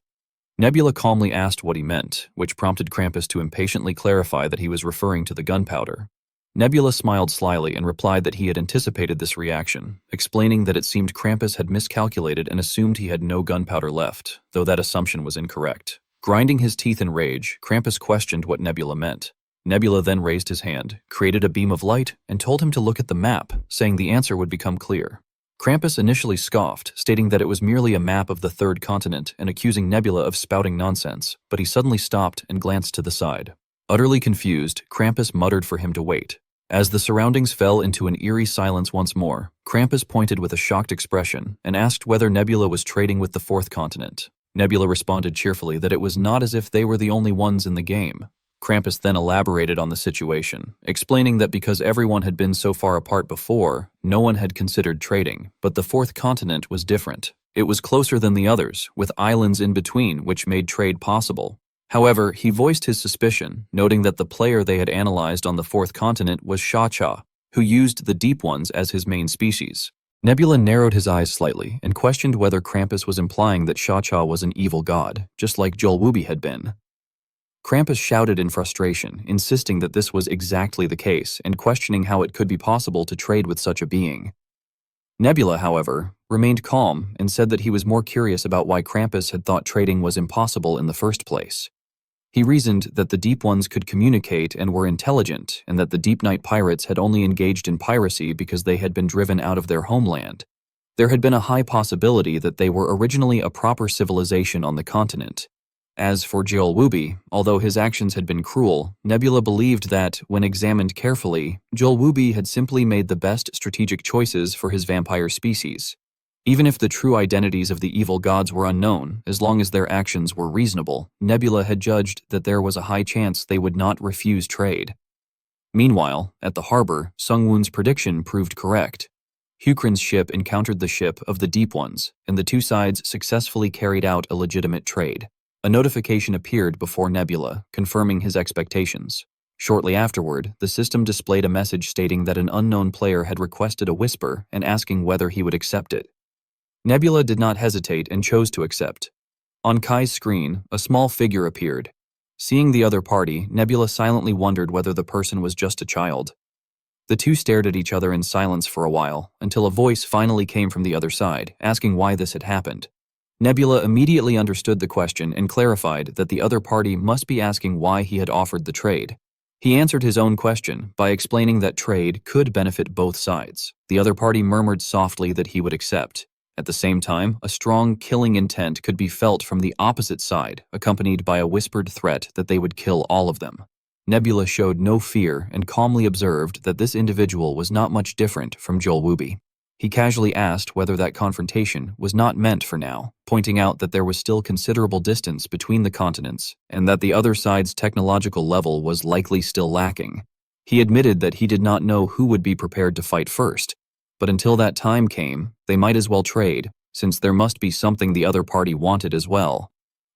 Speaker 1: Nebula calmly asked what he meant, which prompted Krampus to impatiently clarify that he was referring to the gunpowder. Nebula smiled slyly and replied that he had anticipated this reaction, explaining that it seemed Krampus had miscalculated and assumed he had no gunpowder left, though that assumption was incorrect. Grinding his teeth in rage, Krampus questioned what Nebula meant. Nebula then raised his hand, created a beam of light, and told him to look at the map, saying the answer would become clear. Krampus initially scoffed, stating that it was merely a map of the third continent and accusing Nebula of spouting nonsense, but he suddenly stopped and glanced to the side. Utterly confused, Krampus muttered for him to wait. As the surroundings fell into an eerie silence once more, Krampus pointed with a shocked expression and asked whether Nebula was trading with the fourth continent. Nebula responded cheerfully that it was not as if they were the only ones in the game. Krampus then elaborated on the situation, explaining that because everyone had been so far apart before, no one had considered trading, but the fourth continent was different. It was closer than the others, with islands in between which made trade possible. However, he voiced his suspicion, noting that the player they had analyzed on the fourth continent was Sha-Cha, who used the Deep Ones as his main species. Nebula narrowed his eyes slightly and questioned whether Krampus was implying that Sha-Cha was an evil god, just like Jolwubi had been. Krampus shouted in frustration, insisting that this was exactly the case and questioning how it could be possible to trade with such a being. Nebula, however, remained calm and said that he was more curious about why Krampus had thought trading was impossible in the first place. He reasoned that the Deep Ones could communicate and were intelligent, and that the Deep Night pirates had only engaged in piracy because they had been driven out of their homeland. There had been a high possibility that they were originally a proper civilization on the continent. As for Jolwubi, although his actions had been cruel, Nebula believed that, when examined carefully, Jolwubi had simply made the best strategic choices for his vampire species. Even if the true identities of the evil gods were unknown, as long as their actions were reasonable, Nebula had judged that there was a high chance they would not refuse trade. Meanwhile, at the harbor, Sungwoon's prediction proved correct. Hukrin's ship encountered the ship of the Deep Ones, and the two sides successfully carried out a legitimate trade. A notification appeared before Nebula, confirming his expectations. Shortly afterward, the system displayed a message stating that an unknown player had requested a whisper and asking whether he would accept it. Nebula did not hesitate and chose to accept. On Kai's screen, a small figure appeared. Seeing the other party, Nebula silently wondered whether the person was just a child. The two stared at each other in silence for a while, until a voice finally came from the other side, asking why this had happened. Nebula immediately understood the question and clarified that the other party must be asking why he had offered the trade. He answered his own question by explaining that trade could benefit both sides. The other party murmured softly that he would accept. At the same time, a strong killing intent could be felt from the opposite side, accompanied by a whispered threat that they would kill all of them. Nebula showed no fear and calmly observed that this individual was not much different from Jolwubi. He casually asked whether that confrontation was not meant for now, pointing out that there was still considerable distance between the continents and that the other side's technological level was likely still lacking. He admitted that he did not know who would be prepared to fight first, but until that time came, they might as well trade, since there must be something the other party wanted as well.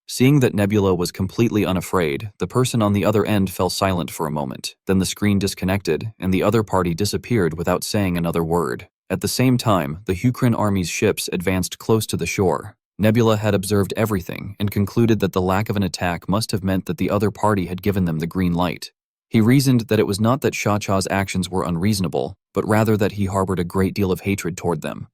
Speaker 1: Seeing that Nebula was completely unafraid, the person on the other end fell silent for a moment, then the screen disconnected and the other party disappeared without saying another word. At the same time, the Hukrin army's ships advanced close to the shore. Nebula had observed everything and concluded that the lack of an attack must have meant that the other party had given them the green light. He reasoned that it was not that Shacha's actions were unreasonable, but rather that he harbored a great deal of hatred toward them.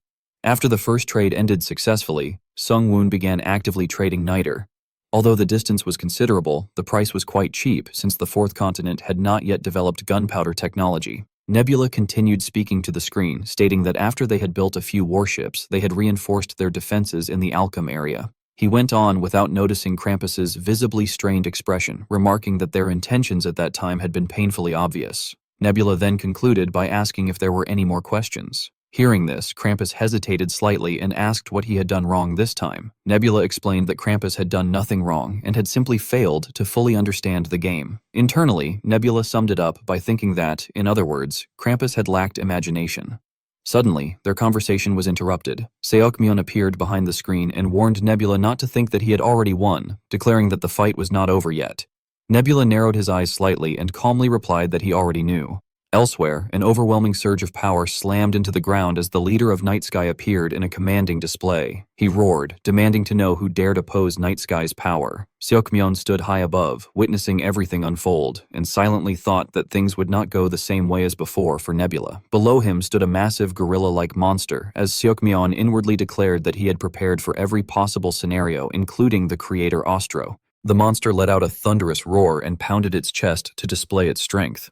Speaker 1: After the first trade ended successfully, Sungwoon began actively trading Niter. Although the distance was considerable, the price was quite cheap since the fourth continent had not yet developed gunpowder technology. Nebula continued speaking to the screen, stating that after they had built a few warships, they had reinforced their defenses in the Alchem area. He went on without noticing Krampus's visibly strained expression, remarking that their intentions at that time had been painfully obvious. Nebula then concluded by asking if there were any more questions. Hearing this, Krampus hesitated slightly and asked what he had done wrong this time. Nebula explained that Krampus had done nothing wrong and had simply failed to fully understand the game. Internally, Nebula summed it up by thinking that, in other words, Krampus had lacked imagination. Suddenly, their conversation was interrupted. Seokmyeon appeared behind the screen and warned Nebula not to think that he had already won, declaring that the fight was not over yet. Nebula narrowed his eyes slightly and calmly replied that he already knew. Elsewhere, an overwhelming surge of power slammed into the ground as the leader of Night Sky appeared in a commanding display. He roared, demanding to know who dared oppose Night Sky's power. Seokmyeon stood high above, witnessing everything unfold, and silently thought that things would not go the same way as before for Nebula. Below him stood a massive gorilla-like monster, as Seokmyeon inwardly declared that he had prepared for every possible scenario, including the creator Ostro. The monster let out a thunderous roar and pounded its chest to display its strength.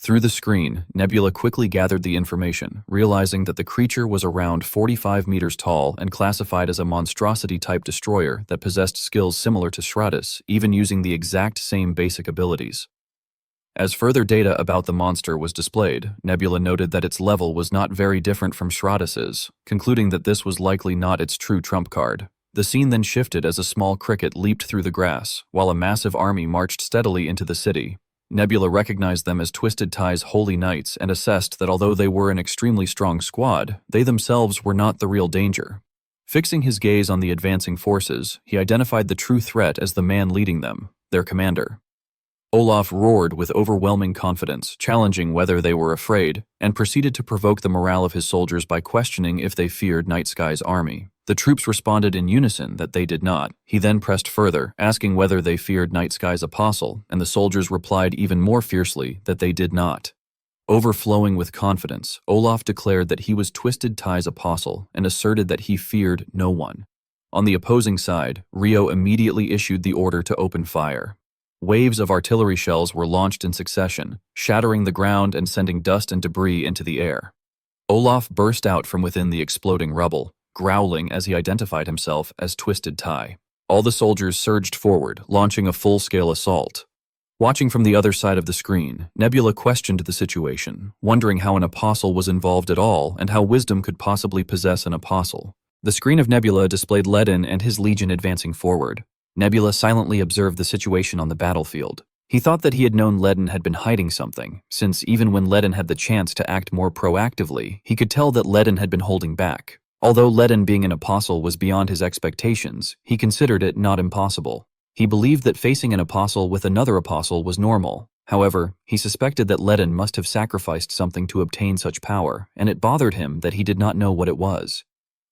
Speaker 1: Through the screen, Nebula quickly gathered the information, realizing that the creature was around 45 meters tall and classified as a monstrosity-type destroyer that possessed skills similar to Shradis, even using the exact same basic abilities. As further data about the monster was displayed, Nebula noted that its level was not very different from Shradis's, concluding that this was likely not its true trump card. The scene then shifted as a small cricket leaped through the grass, while a massive army marched steadily into the city. Nebula recognized them as Twisted Tie's Holy Knights and assessed that although they were an extremely strong squad, they themselves were not the real danger. Fixing his gaze on the advancing forces, he identified the true threat as the man leading them, their commander. Olaf roared with overwhelming confidence, challenging whether they were afraid, and proceeded to provoke the morale of his soldiers by questioning if they feared Night Sky's army. The troops responded in unison that they did not. He then pressed further, asking whether they feared Night Sky's apostle, and the soldiers replied even more fiercely that they did not. Overflowing with confidence, Olaf declared that he was Twisted Tie's apostle and asserted that he feared no one. On the opposing side, Rio immediately issued the order to open fire. Waves of artillery shells were launched in succession, shattering the ground and sending dust and debris into the air. Olaf burst out from within the exploding rubble. growling as he identified himself as Twisted Tie. All the soldiers surged forward, launching a full-scale assault. Watching from the other side of the screen, Nebula questioned the situation, wondering how an apostle was involved at all and how wisdom could possibly possess an apostle. The screen of Nebula displayed Ledin and his legion advancing forward. Nebula silently observed the situation on the battlefield. He thought that he had known Ledin had been hiding something, since even when Ledin had the chance to act more proactively, he could tell that Ledin had been holding back. Although Ledin being an apostle was beyond his expectations, he considered it not impossible. He believed that facing an apostle with another apostle was normal. However, he suspected that Ledin must have sacrificed something to obtain such power, and it bothered him that he did not know what it was.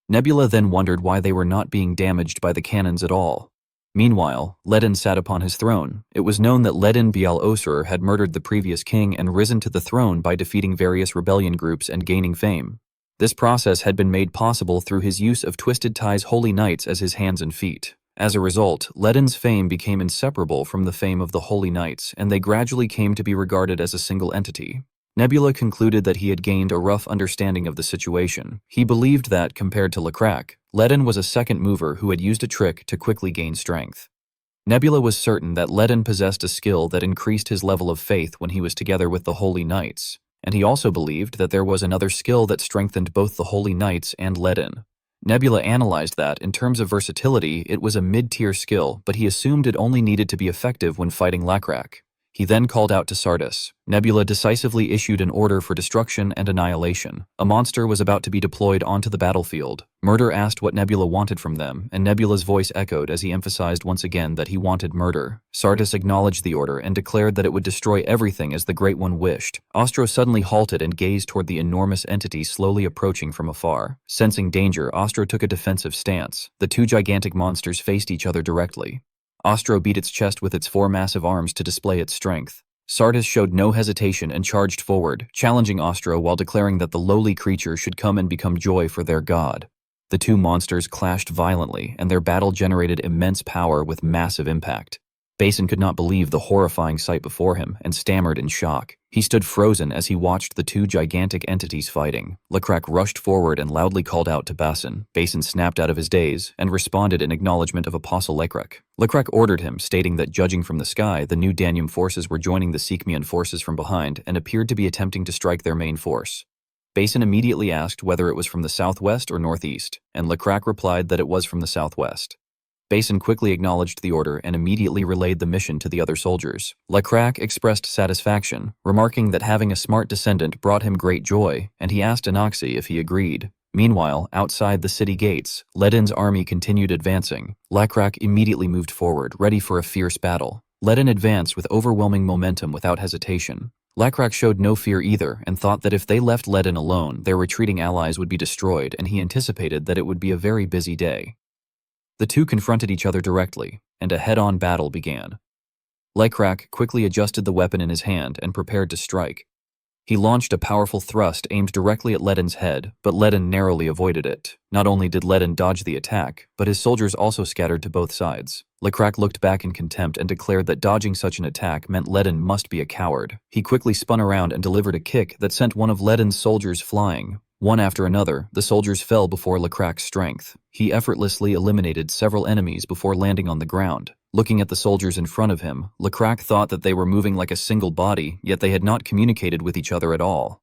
Speaker 1: Nebula then wondered why they were not being damaged by the cannons at all. Meanwhile, Ledin sat upon his throne. It was known that Ledin Bial Osur had murdered the previous king and risen to the throne by defeating various rebellion groups and gaining fame. This process had been made possible through his use of Twisted Tie's holy knights as his hands and feet. As a result, Ledin's fame became inseparable from the fame of the Holy Knights, and they gradually came to be regarded as a single entity. Nebula concluded that he had gained a rough understanding of the situation. He believed that, compared to Lecrac, Ledin was a second mover who had used a trick to quickly gain strength. Nebula was certain that Ledin possessed a skill that increased his level of faith when he was together with the Holy Knights, and he also believed that there was another skill that strengthened both the Holy Knights and Ledin. Nebula analyzed that, in terms of versatility, it was a mid-tier skill, but he assumed it only needed to be effective when fighting Lecrac. He then called out to Sardis. Nebula decisively issued an order for destruction and annihilation. A monster was about to be deployed onto the battlefield. Murder asked what Nebula wanted from them, and Nebula's voice echoed as he emphasized once again that he wanted murder. Sardis acknowledged the order and declared that it would destroy everything as the Great One wished. Ostro suddenly halted and gazed toward the enormous entity slowly approaching from afar. Sensing danger, Ostro took a defensive stance. The two gigantic monsters faced each other directly. Ostro beat its chest with its four massive arms to display its strength. Sardis showed no hesitation and charged forward, challenging Ostro while declaring that the lowly creature should come and become joy for their god. The two monsters clashed violently, and their battle generated immense power with massive impact. Basin could not believe the horrifying sight before him and stammered in shock. He stood frozen as he watched the two gigantic entities fighting. Lecrac rushed forward and loudly called out to Basin. Basin snapped out of his daze and responded in acknowledgement of Apostle Lecrac. Lecrac ordered him, stating that judging from the sky, the new Danium forces were joining the Seekmian forces from behind and appeared to be attempting to strike their main force. Basin immediately asked whether it was from the southwest or northeast, and Lecrac replied that it was from the southwest. Basin quickly acknowledged the order and immediately relayed the mission to the other soldiers. Lecrac expressed satisfaction, remarking that having a smart descendant brought him great joy, and he asked Anoxi if he agreed. Meanwhile, outside the city gates, Ledin's army continued advancing. Lecrac immediately moved forward, ready for a fierce battle. Ledin advanced with overwhelming momentum without hesitation. Lecrac showed no fear either and thought that if they left Ledin alone, their retreating allies would be destroyed, and he anticipated that it would be a very busy day. The two confronted each other directly, and a head-on battle began. Lecrac quickly adjusted the weapon in his hand and prepared to strike. He launched a powerful thrust aimed directly at Ledin's head, but Ledin narrowly avoided it. Not only did Ledin dodge the attack, but his soldiers also scattered to both sides. Lecrac looked back in contempt and declared that dodging such an attack meant Ledin must be a coward. He quickly spun around and delivered a kick that sent one of Ledin's soldiers flying. One after another, the soldiers fell before Lecrac's strength. He effortlessly eliminated several enemies before landing on the ground. Looking at the soldiers in front of him, Lecrac thought that they were moving like a single body, yet they had not communicated with each other at all.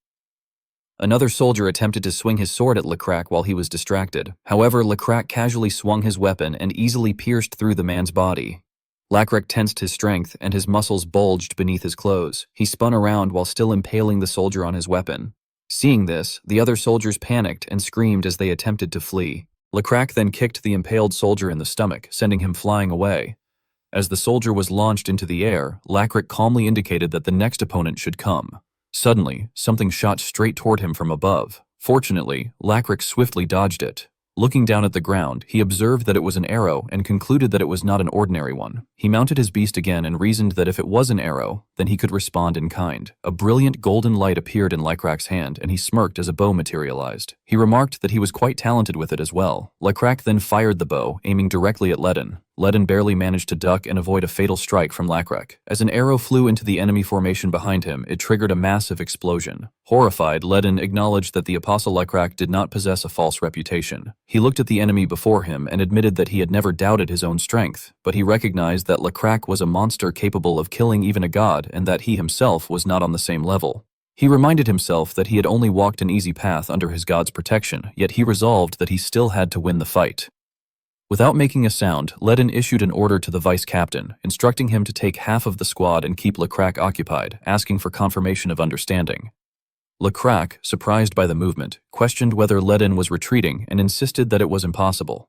Speaker 1: Another soldier attempted to swing his sword at Lecrac while he was distracted. However, Lecrac casually swung his weapon and easily pierced through the man's body. Lecrac tensed his strength and his muscles bulged beneath his clothes. He spun around while still impaling the soldier on his weapon. Seeing this, the other soldiers panicked and screamed as they attempted to flee. Lecrac then kicked the impaled soldier in the stomach, sending him flying away. As the soldier was launched into the air, Lecrac calmly indicated that the next opponent should come. Suddenly, something shot straight toward him from above. Fortunately, Lecrac swiftly dodged it. Looking down at the ground, he observed that it was an arrow and concluded that it was not an ordinary one. He mounted his beast again and reasoned that if it was an arrow, then he could respond in kind. A brilliant golden light appeared in Lecrac's hand, and he smirked as a bow materialized. He remarked that he was quite talented with it as well. Lecrac then fired the bow, aiming directly at Ledin. Ledin barely managed to duck and avoid a fatal strike from Lecrac. As an arrow flew into the enemy formation behind him, it triggered a massive explosion. Horrified, Ledin acknowledged that the Apostle Lecrac did not possess a false reputation. He looked at the enemy before him and admitted that he had never doubted his own strength, but he recognized that Lacrac was a monster capable of killing even a god and that he himself was not on the same level. He reminded himself that he had only walked an easy path under his god's protection, yet he resolved that he still had to win the fight. Without making a sound, Ledin issued an order to the vice-captain, instructing him to take half of the squad and keep Lacrac occupied, asking for confirmation of understanding. Lacrac, surprised by the movement, questioned whether Ledin was retreating and insisted that it was impossible.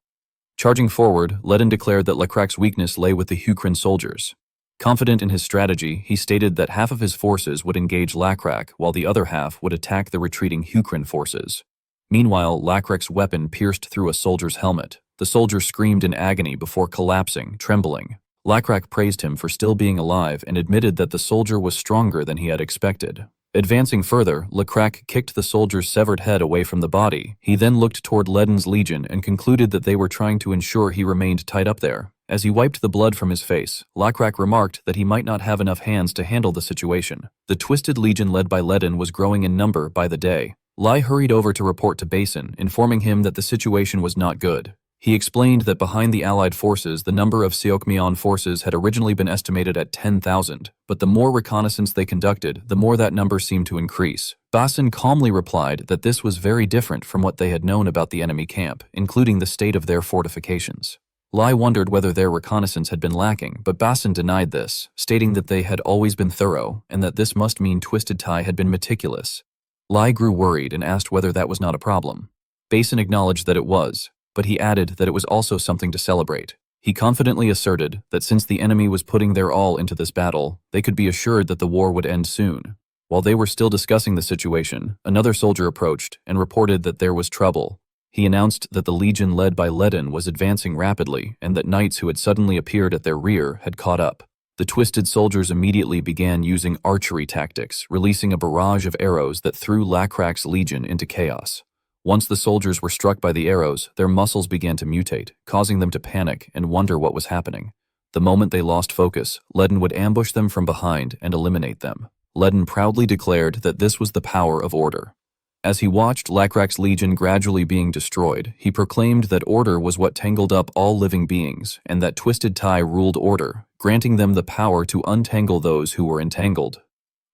Speaker 1: Charging forward, Ledin declared that Lacrac's weakness lay with the Hukrin soldiers. Confident in his strategy, he stated that half of his forces would engage Lacrac while the other half would attack the retreating Hukrin forces. Meanwhile, Lacrac's weapon pierced through a soldier's helmet. The soldier screamed in agony before collapsing, trembling. Lacrac praised him for still being alive and admitted that the soldier was stronger than he had expected. Advancing further, Lacrac kicked the soldier's severed head away from the body. He then looked toward Ledin's legion and concluded that they were trying to ensure he remained tied up there. As he wiped the blood from his face, Lacrac remarked that he might not have enough hands to handle the situation. The twisted legion led by Ledin was growing in number by the day. Lai hurried over to report to Basin, informing him that the situation was not good. He explained that behind the Allied forces, the number of Seokmion forces had originally been estimated at 10,000, but the more reconnaissance they conducted, the more that number seemed to increase. Basin calmly replied that this was very different from what they had known about the enemy camp, including the state of their fortifications. Lai wondered whether their reconnaissance had been lacking, but Basin denied this, stating that they had always been thorough, and that this must mean Twisted Tai had been meticulous. Lai grew worried and asked whether that was not a problem. Basin acknowledged that it was, but he added that it was also something to celebrate. He confidently asserted that since the enemy was putting their all into this battle, they could be assured that the war would end soon. While they were still discussing the situation, another soldier approached and reported that there was trouble. He announced that the legion led by Ledin was advancing rapidly and that knights who had suddenly appeared at their rear had caught up. The twisted soldiers immediately began using archery tactics, releasing a barrage of arrows that threw Lacrac's legion into chaos. Once the soldiers were struck by the arrows, their muscles began to mutate, causing them to panic and wonder what was happening. The moment they lost focus, Ledin would ambush them from behind and eliminate them. Ledin proudly declared that this was the power of order. As he watched Lacrac's legion gradually being destroyed, he proclaimed that order was what tangled up all living beings, and that Twisted Tai ruled order, granting them the power to untangle those who were entangled.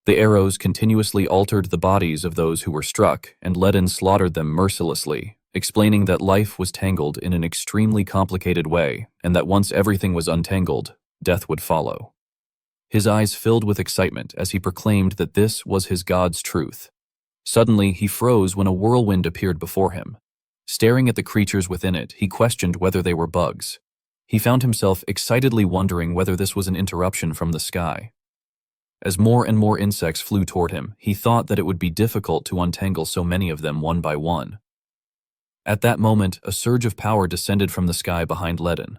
Speaker 1: The arrows continuously altered the bodies of those who were struck, and Ledin slaughtered them mercilessly, explaining that life was tangled in an extremely complicated way, and that once everything was untangled, death would follow. His eyes filled with excitement as he proclaimed that this was his God's truth. Suddenly, he froze when a whirlwind appeared before him. Staring at the creatures within it, he questioned whether they were bugs. He found himself excitedly wondering whether this was an interruption from the sky. As more and more insects flew toward him, he thought that it would be difficult to untangle so many of them one by one. At that moment, a surge of power descended from the sky behind Ledin.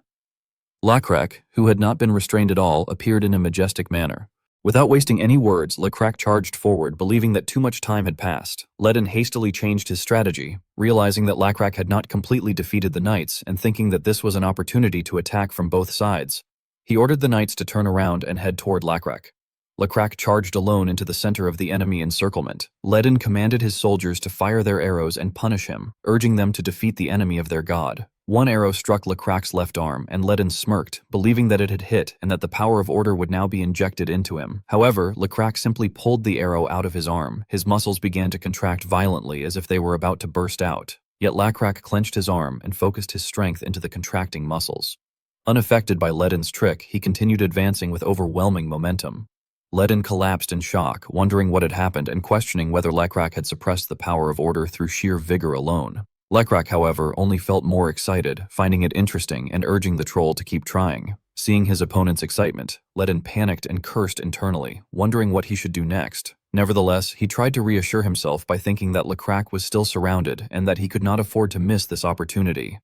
Speaker 1: Lacrac, who had not been restrained at all, appeared in a majestic manner. Without wasting any words, Lacrac charged forward, believing that too much time had passed. Ledin hastily changed his strategy, realizing that Lacrac had not completely defeated the knights and thinking that this was an opportunity to attack from both sides. He ordered the knights to turn around and head toward Lacrac. Lacrac charged alone into the center of the enemy encirclement. Ledin commanded his soldiers to fire their arrows and punish him, urging them to defeat the enemy of their god. One arrow struck Lacrac's left arm, and Ledin smirked, believing that it had hit and that the power of order would now be injected into him. However, Lacrac simply pulled the arrow out of his arm. His muscles began to contract violently as if they were about to burst out. Yet Lacrac clenched his arm and focused his strength into the contracting muscles. Unaffected by Ledin's trick, he continued advancing with overwhelming momentum. Ledin collapsed in shock, wondering what had happened and questioning whether Lacrac had suppressed the power of order through sheer vigor alone. Lacrac, however, only felt more excited, finding it interesting and urging the troll to keep trying. Seeing his opponent's excitement, Ledin panicked and cursed internally, wondering what he should do next. Nevertheless, he tried to reassure himself by thinking that Lacrac was still surrounded and that he could not afford to miss this opportunity.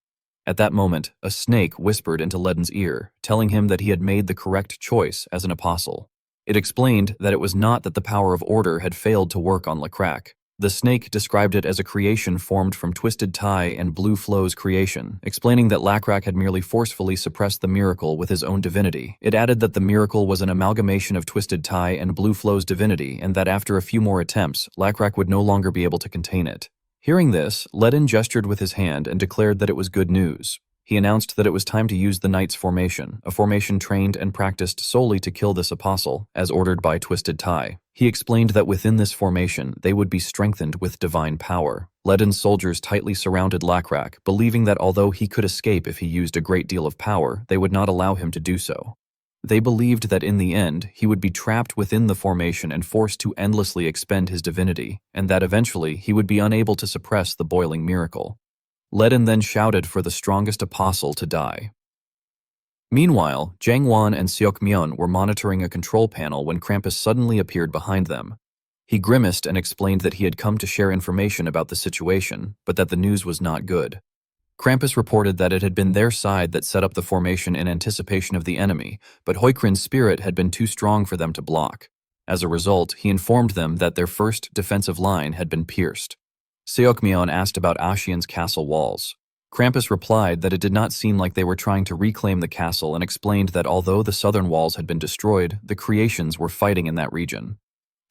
Speaker 1: At that moment, a snake whispered into Ledin's ear, telling him that he had made the correct choice as an apostle. It explained that it was not that the power of order had failed to work on Lacrac. The snake described it as a creation formed from Twisted Tai and Blue Flow's creation, explaining that Lacrac had merely forcefully suppressed the miracle with his own divinity. It added that the miracle was an amalgamation of Twisted Tai and Blue Flow's divinity, and that after a few more attempts, Lacrac would no longer be able to contain it. Hearing this, Ledin gestured with his hand and declared that it was good news. He announced that it was time to use the Knight's Formation, a formation trained and practiced solely to kill this apostle, as ordered by Twisted Tie. He explained that within this formation, they would be strengthened with divine power. Ledin's soldiers tightly surrounded Lakrak, believing that although he could escape if he used a great deal of power, they would not allow him to do so. They believed that in the end, he would be trapped within the formation and forced to endlessly expend his divinity, and that eventually he would be unable to suppress the boiling miracle. Ledin then shouted for the strongest apostle to die. Meanwhile, Jangwon and Seokmyeon were monitoring a control panel when Krampus suddenly appeared behind them. He grimaced and explained that he had come to share information about the situation, but that the news was not good. Krampus reported that it had been their side that set up the formation in anticipation of the enemy, but Hoikrin's spirit had been too strong for them to block. As a result, he informed them that their first defensive line had been pierced. Seokmyeon asked about Ashian's castle walls. Krampus replied that it did not seem like they were trying to reclaim the castle and explained that although the southern walls had been destroyed, the creations were fighting in that region.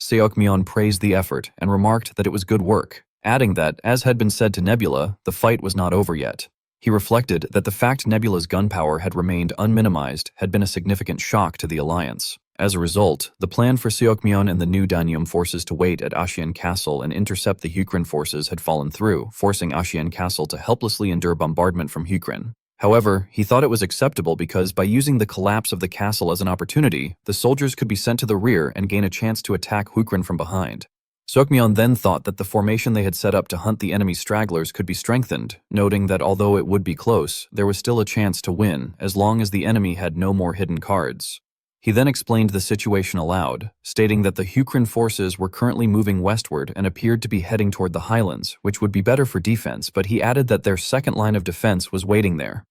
Speaker 1: Seokmyeon praised the effort and remarked that it was good work, adding that, as had been said to Nebula, the fight was not over yet. He reflected that the fact Nebula's gunpowder had remained unminimized had been a significant shock to the alliance. As a result, the plan for Seokmyeon and the new Danyum forces to wait at Ashian Castle and intercept the Hukrin forces had fallen through, forcing Ashian Castle to helplessly endure bombardment from Hukrin. However, he thought it was acceptable because by using the collapse of the castle as an opportunity, the soldiers could be sent to the rear and gain a chance to attack Hukrin from behind. Seokmyeon then thought that the formation they had set up to hunt the enemy stragglers could be strengthened, noting that although it would be close, there was still a chance to win as long as the enemy had no more hidden cards. He then explained the situation aloud, stating that the Hukrin forces were currently moving westward and appeared to be heading toward the highlands, which would be better for defense, but he added that their second line of defense was waiting there.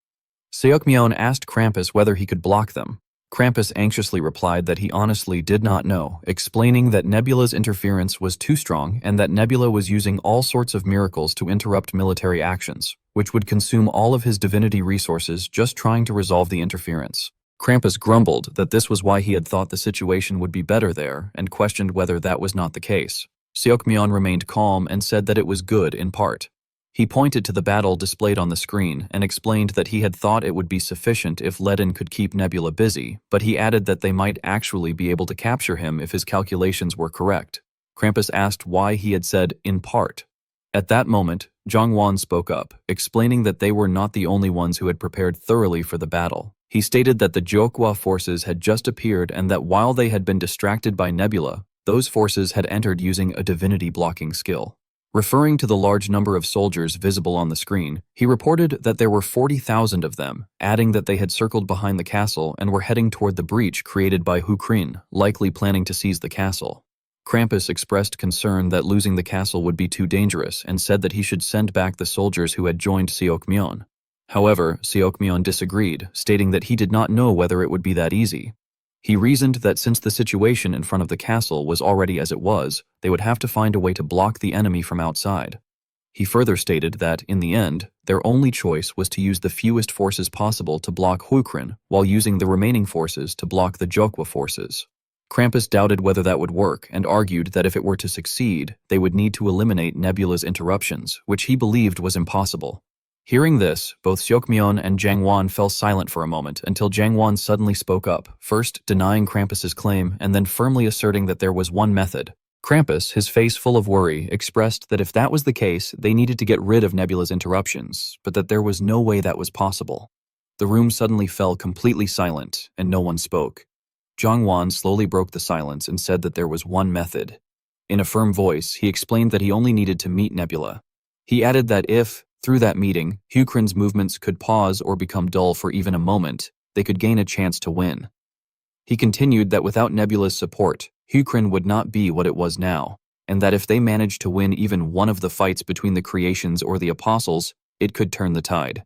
Speaker 1: Seokmyeon asked Krampus whether he could block them. Krampus anxiously replied that he honestly did not know, explaining that Nebula's interference was too strong and that Nebula was using all sorts of miracles to interrupt military actions, which would consume all of his divinity resources just trying to resolve the interference. Krampus grumbled that this was why he had thought the situation would be better there and questioned whether that was not the case. Seokmyeon remained calm and said that it was good in part. He pointed to the battle displayed on the screen and explained that he had thought it would be sufficient if Ledin could keep Nebula busy, but he added that they might actually be able to capture him if his calculations were correct. Krampus asked why he had said in part. At that moment, Jangwon spoke up, explaining that they were not the only ones who had prepared thoroughly for the battle. He stated that the Jokwa forces had just appeared and that while they had been distracted by Nebula, those forces had entered using a divinity blocking skill. Referring to the large number of soldiers visible on the screen, he reported that there were 40,000 of them, adding that they had circled behind the castle and were heading toward the breach created by Hukrin, likely planning to seize the castle. Krampus expressed concern that losing the castle would be too dangerous and said that he should send back the soldiers who had joined Seokmyeon. However, Seokmyeon disagreed, stating that he did not know whether it would be that easy. He reasoned that since the situation in front of the castle was already as it was, they would have to find a way to block the enemy from outside. He further stated that, in the end, their only choice was to use the fewest forces possible to block Hukrin, while using the remaining forces to block the Jokwa forces. Krampus doubted whether that would work and argued that if it were to succeed, they would need to eliminate Nebula's interruptions, which he believed was impossible. Hearing this, both Seokmyeon and Jangwon fell silent for a moment until Jangwon suddenly spoke up, first denying Krampus's claim and then firmly asserting that there was one method. Krampus, his face full of worry, expressed that if that was the case, they needed to get rid of Nebula's interruptions, but that there was no way that was possible. The room suddenly fell completely silent, and no one spoke. Jangwon slowly broke the silence and said that there was one method. In a firm voice, he explained that he only needed to meet Nebula. He added that if, through that meeting, Hukrin's movements could pause or become dull for even a moment, they could gain a chance to win. He continued that without Nebula's support, Hukrin would not be what it was now, and that if they managed to win even one of the fights between the creations or the apostles, it could turn the tide.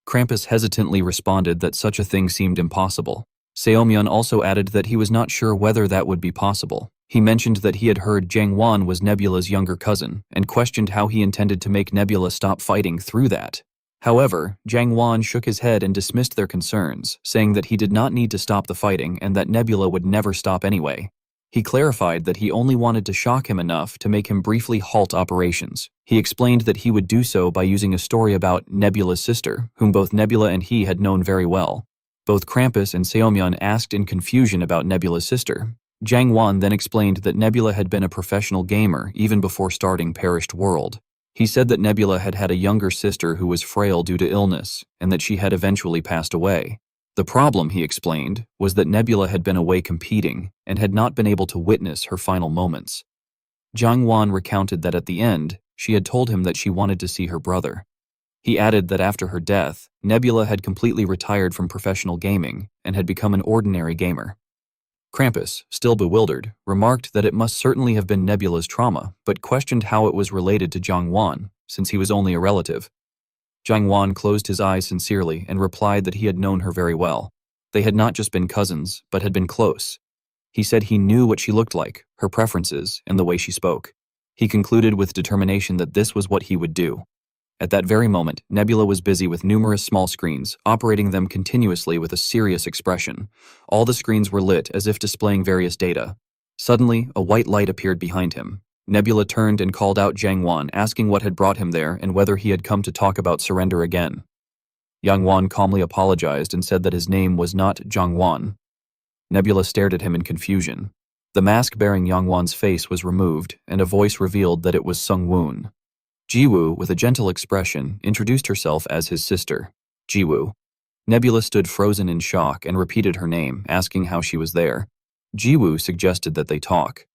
Speaker 1: Krampus hesitantly responded that such a thing seemed impossible. Seokmyeon also added that he was not sure whether that would be possible. He mentioned that he had heard Jangwon was Nebula's younger cousin, and questioned how he intended to make Nebula stop fighting through that. However, Jangwon shook his head and dismissed their concerns, saying that he did not need to stop the fighting and that Nebula would never stop anyway. He clarified that he only wanted to shock him enough to make him briefly halt operations. He explained that he would do so by using a story about Nebula's sister, whom both Nebula and he had known very well. Both Krampus and Seomyeon asked in confusion about Nebula's sister. Jang Won then explained that Nebula had been a professional gamer even before starting Perished World. He said that Nebula had had a younger sister who was frail due to illness, and that she had eventually passed away. The problem, he explained, was that Nebula had been away competing and had not been able to witness her final moments. Jang Won recounted that at the end, she had told him that she wanted to see her brother. He added that after her death, Nebula had completely retired from professional gaming and had become an ordinary gamer. Krampus, still bewildered, remarked that it must certainly have been Nebula's trauma, but questioned how it was related to Jang Won, since he was only a relative. Jang Won closed his eyes sincerely and replied that he had known her very well. They had not just been cousins, but had been close. He said he knew what she looked like, her preferences, and the way she spoke. He concluded with determination that this was what he would do. At that very moment, Nebula was busy with numerous small screens, operating them continuously with a serious expression. All the screens were lit as if displaying various data. Suddenly, a white light appeared behind him. Nebula turned and called out Jang Won, asking what had brought him there and whether he had come to talk about surrender again. Yang Won calmly apologized and said that his name was not Jang Won. Nebula stared at him in confusion. The mask bearing Yang Won's face was removed, and a voice revealed that it was Sung Woon. Jiwoo, with a gentle expression, introduced herself as his sister, Jiwoo. Nebula stood frozen in shock and repeated her name, asking how she was there. Jiwoo suggested that they talk.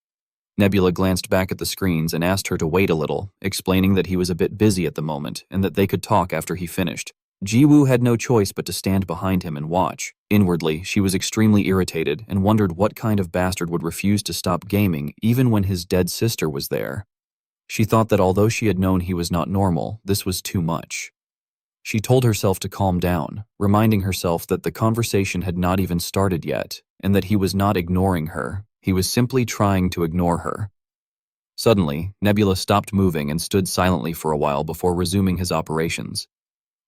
Speaker 1: Nebula glanced back at the screens and asked her to wait a little, explaining that he was a bit busy at the moment and that they could talk after he finished. Jiwoo had no choice but to stand behind him and watch. Inwardly, she was extremely irritated and wondered what kind of bastard would refuse to stop gaming even when his dead sister was there. She thought that although she had known he was not normal, this was too much. She told herself to calm down, reminding herself that the conversation had not even started yet and that he was not ignoring her. He was simply trying to ignore her. Suddenly, Nebula stopped moving and stood silently for a while before resuming his operations.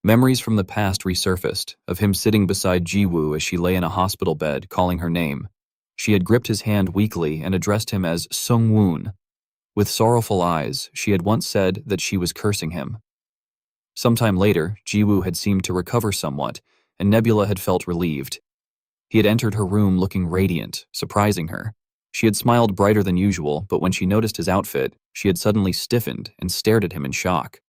Speaker 1: Memories from the past resurfaced, of him sitting beside Jiwoo as she lay in a hospital bed, calling her name. She had gripped his hand weakly and addressed him as Sung Woon. With sorrowful eyes, she had once said that she was cursing him. Sometime later, Jiwoo had seemed to recover somewhat, and Nebula had felt relieved. He had entered her room looking radiant, surprising her. She had smiled brighter than usual, but when she noticed his outfit, she had suddenly stiffened and stared at him in shock.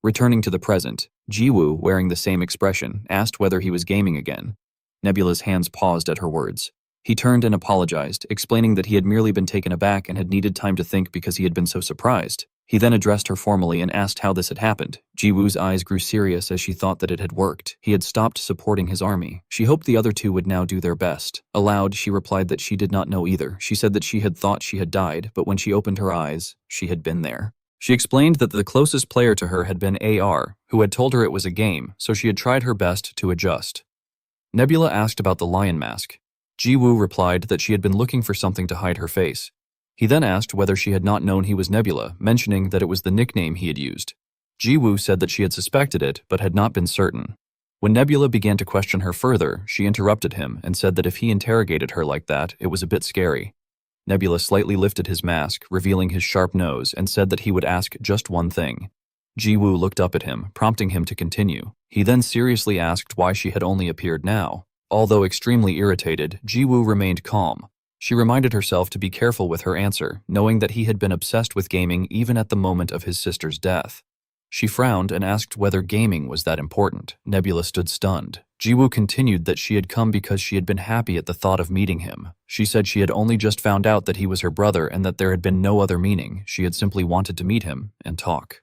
Speaker 1: Returning to the present, Jiwoo, wearing the same expression, asked whether he was gaming again. Nebula's hands paused at her words. He turned and apologized, explaining that he had merely been taken aback and had needed time to think because he had been so surprised. He then addressed her formally and asked how this had happened. Jiwoo's eyes grew serious as she thought that it had worked. He had stopped supporting his army. She hoped the other two would now do their best. Aloud, she replied that she did not know either. She said that she had thought she had died, but when she opened her eyes, she had been there. She explained that the closest player to her had been AR, who had told her it was a game, so she had tried her best to adjust. Nebula asked about the lion mask. Jiwoo replied that she had been looking for something to hide her face. He then asked whether she had not known he was Nebula, mentioning that it was the nickname he had used. Jiwoo said that she had suspected it, but had not been certain. When Nebula began to question her further, she interrupted him and said that if he interrogated her like that, it was a bit scary. Nebula slightly lifted his mask, revealing his sharp nose, and said that he would ask just one thing. Jiwoo looked up at him, prompting him to continue. He then seriously asked why she had only appeared now. Although extremely irritated, Jiwoo remained calm. She reminded herself to be careful with her answer, knowing that he had been obsessed with gaming even at the moment of his sister's death. She frowned and asked whether gaming was that important. Nebula stood stunned. Jiwoo continued that she had come because she had been happy at the thought of meeting him. She said she had only just found out that he was her brother and that there had been no other meaning. She had simply wanted to meet him and talk.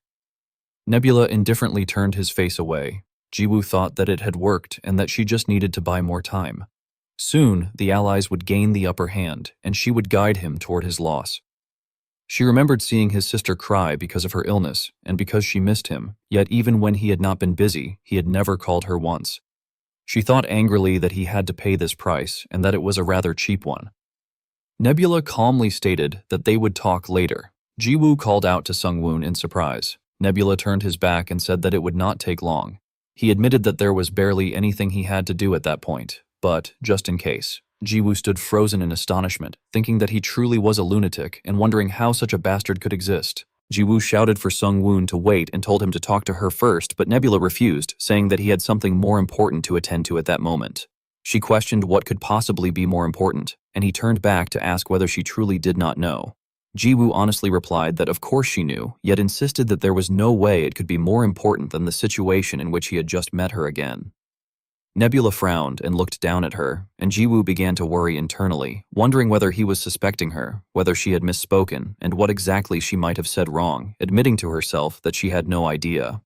Speaker 1: Nebula indifferently turned his face away. Jiwoo thought that it had worked and that she just needed to buy more time. Soon, the allies would gain the upper hand, and she would guide him toward his loss. She remembered seeing his sister cry because of her illness and because she missed him, yet even when he had not been busy, he had never called her once. She thought angrily that he had to pay this price and that it was a rather cheap one. Nebula calmly stated that they would talk later. Jiwoo called out to Sungwoon in surprise. Nebula turned his back and said that it would not take long. He admitted that there was barely anything he had to do at that point, but, just in case, Jiwoo stood frozen in astonishment, thinking that he truly was a lunatic and wondering how such a bastard could exist. Jiwoo shouted for Sung-woon to wait and told him to talk to her first, but Nebula refused, saying that he had something more important to attend to at that moment. She questioned what could possibly be more important, and he turned back to ask whether she truly did not know. Jiwoo honestly replied that of course she knew, yet insisted that there was no way it could be more important than the situation in which he had just met her again. Nebula frowned and looked down at her, and Jiwoo began to worry internally, wondering whether he was suspecting her, whether she had misspoken, and what exactly she might have said wrong, admitting to herself that she had no idea.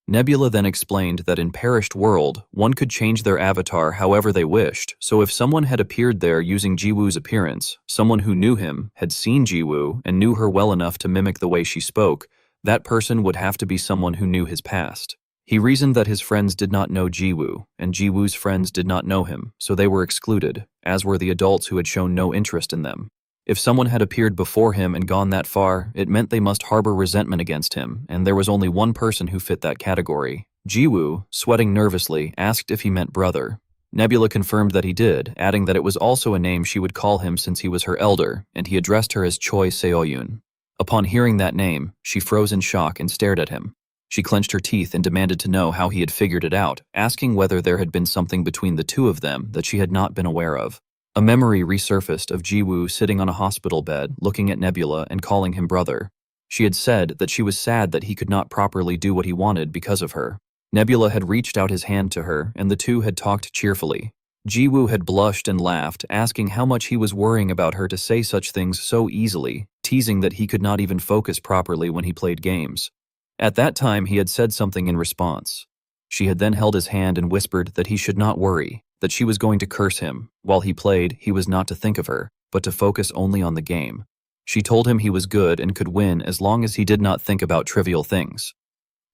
Speaker 1: Nebula then explained that in Perished World, one could change their avatar however they wished, so if someone had appeared there using Jiwoo's appearance, someone who knew him, had seen Jiwoo, and knew her well enough to mimic the way she spoke, that person would have to be someone who knew his past. He reasoned that his friends did not know Jiwoo, and Jiwoo's friends did not know him, so they were excluded, as were the adults who had shown no interest in them. If someone had appeared before him and gone that far, it meant they must harbor resentment against him, and there was only one person who fit that category. Jiwoo, sweating nervously, asked if he meant brother. Nebula confirmed that he did, adding that it was also a name she would call him since he was her elder, and he addressed her as Choi Seoyun. Upon hearing that name, she froze in shock and stared at him. She clenched her teeth and demanded to know how he had figured it out, asking whether there had been something between the two of them that she had not been aware of. A memory resurfaced of Jiwoo sitting on a hospital bed, looking at Nebula and calling him brother. She had said that she was sad that he could not properly do what he wanted because of her. Nebula had reached out his hand to her, and the two had talked cheerfully. Jiwoo had blushed and laughed, asking how much he was worrying about her to say such things so easily, teasing that he could not even focus properly when he played games. At that time, he had said something in response. She had then held his hand and whispered that he should not worry, that she was going to curse him. While he played, he was not to think of her, but to focus only on the game. She told him he was good and could win as long as he did not think about trivial things.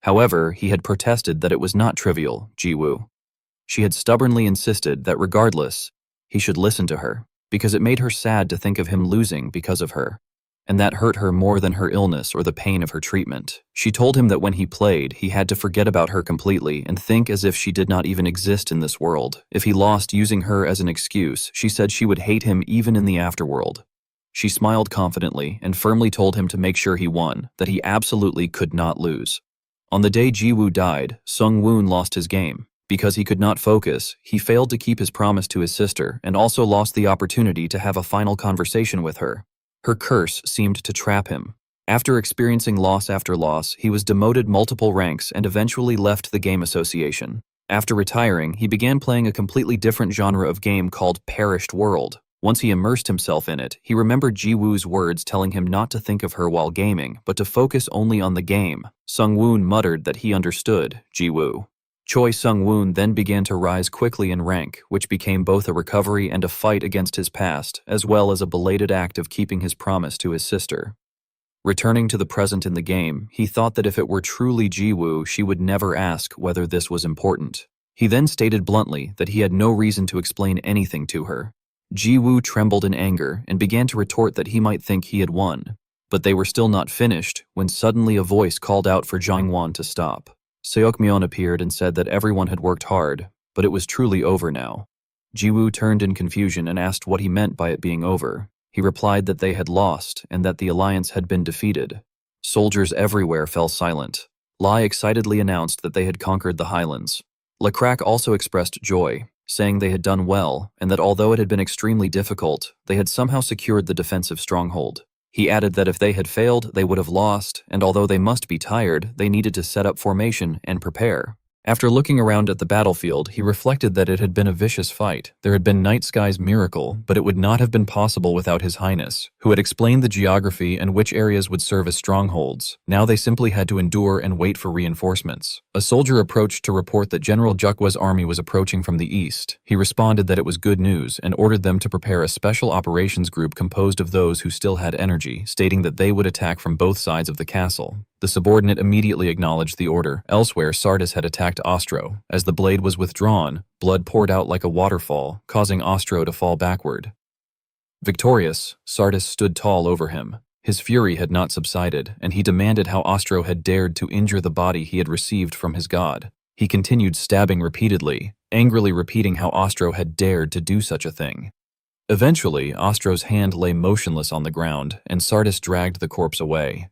Speaker 1: However, he had protested that it was not trivial, Jiwoo. She had stubbornly insisted that regardless, he should listen to her, because it made her sad to think of him losing because of her. And that hurt her more than her illness or the pain of her treatment. She told him that when he played, he had to forget about her completely and think as if she did not even exist in this world. If he lost using her as an excuse, she said she would hate him even in the afterworld. She smiled confidently and firmly told him to make sure he won, that he absolutely could not lose. On the day Jiwoo died, Sung-woon lost his game. Because he could not focus, he failed to keep his promise to his sister and also lost the opportunity to have a final conversation with her. Her curse seemed to trap him. After experiencing loss after loss, he was demoted multiple ranks and eventually left the game association. After retiring, he began playing a completely different genre of game called Perished World. Once he immersed himself in it, he remembered Jiwoo's words telling him not to think of her while gaming, but to focus only on the game. Sung-woon muttered that he understood Jiwoo. Choi Sung-woon then began to rise quickly in rank, which became both a recovery and a fight against his past, as well as a belated act of keeping his promise to his sister. Returning to the present in the game, he thought that if it were truly Jiwoo, she would never ask whether this was important. He then stated bluntly that he had no reason to explain anything to her. Jiwoo trembled in anger and began to retort that he might think he had won. But they were still not finished when suddenly a voice called out for Jangwon to stop. Seokmyeon appeared and said that everyone had worked hard, but it was truly over now. Jiwoo turned in confusion and asked what he meant by it being over. He replied that they had lost and that the alliance had been defeated. Soldiers everywhere fell silent. Lai excitedly announced that they had conquered the highlands. Lecrac also expressed joy, saying they had done well and that although it had been extremely difficult, they had somehow secured the defensive stronghold. He added that if they had failed, they would have lost, and although they must be tired, they needed to set up formation and prepare. After looking around at the battlefield, he reflected that it had been a vicious fight. There had been Night Sky's miracle, but it would not have been possible without His Highness, who had explained the geography and which areas would serve as strongholds. Now they simply had to endure and wait for reinforcements. A soldier approached to report that General Jukwa's army was approaching from the east. He responded that it was good news and ordered them to prepare a special operations group composed of those who still had energy, stating that they would attack from both sides of the castle. The subordinate immediately acknowledged the order. Elsewhere, Sardis had attacked Ostro. As the blade was withdrawn, blood poured out like a waterfall, causing Ostro to fall backward. Victorious, Sardis stood tall over him. His fury had not subsided, and he demanded how Ostro had dared to injure the body he had received from his god. He continued stabbing repeatedly, angrily repeating how Ostro had dared to do such a thing. Eventually, Ostro's hand lay motionless on the ground, and Sardis dragged the corpse away.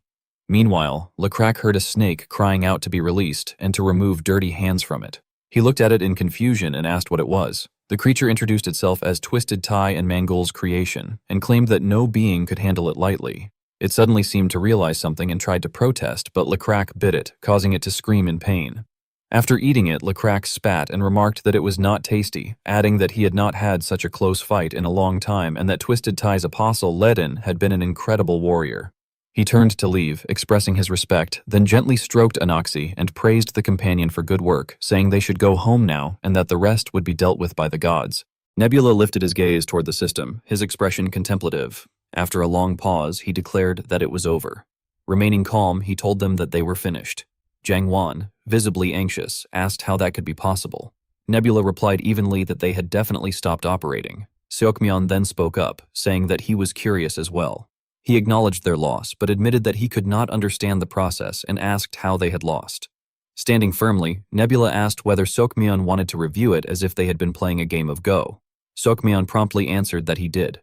Speaker 1: Meanwhile, Lecrac heard a snake crying out to be released and to remove dirty hands from it. He looked at it in confusion and asked what it was. The creature introduced itself as Twisted Tie and Mangul's creation, and claimed that no being could handle it lightly. It suddenly seemed to realize something and tried to protest, but Lecrac bit it, causing it to scream in pain. After eating it, Lecrac spat and remarked that it was not tasty, adding that he had not had such a close fight in a long time and that Twisted Tie's apostle, Ledin, had been an incredible warrior. He turned to leave, expressing his respect, then gently stroked Anoxi and praised the companion for good work, saying they should go home now and that the rest would be dealt with by the gods. Nebula lifted his gaze toward the system, his expression contemplative. After a long pause, he declared that it was over. Remaining calm, he told them that they were finished. Jiang Wan, visibly anxious, asked how that could be possible. Nebula replied evenly that they had definitely stopped operating. Seokmyeon then spoke up, saying that he was curious as well. He acknowledged their loss, but admitted that he could not understand the process and asked how they had lost. Standing firmly, Nebula asked whether Seokmyeon wanted to review it as if they had been playing a game of Go. Seokmyeon promptly answered that he did.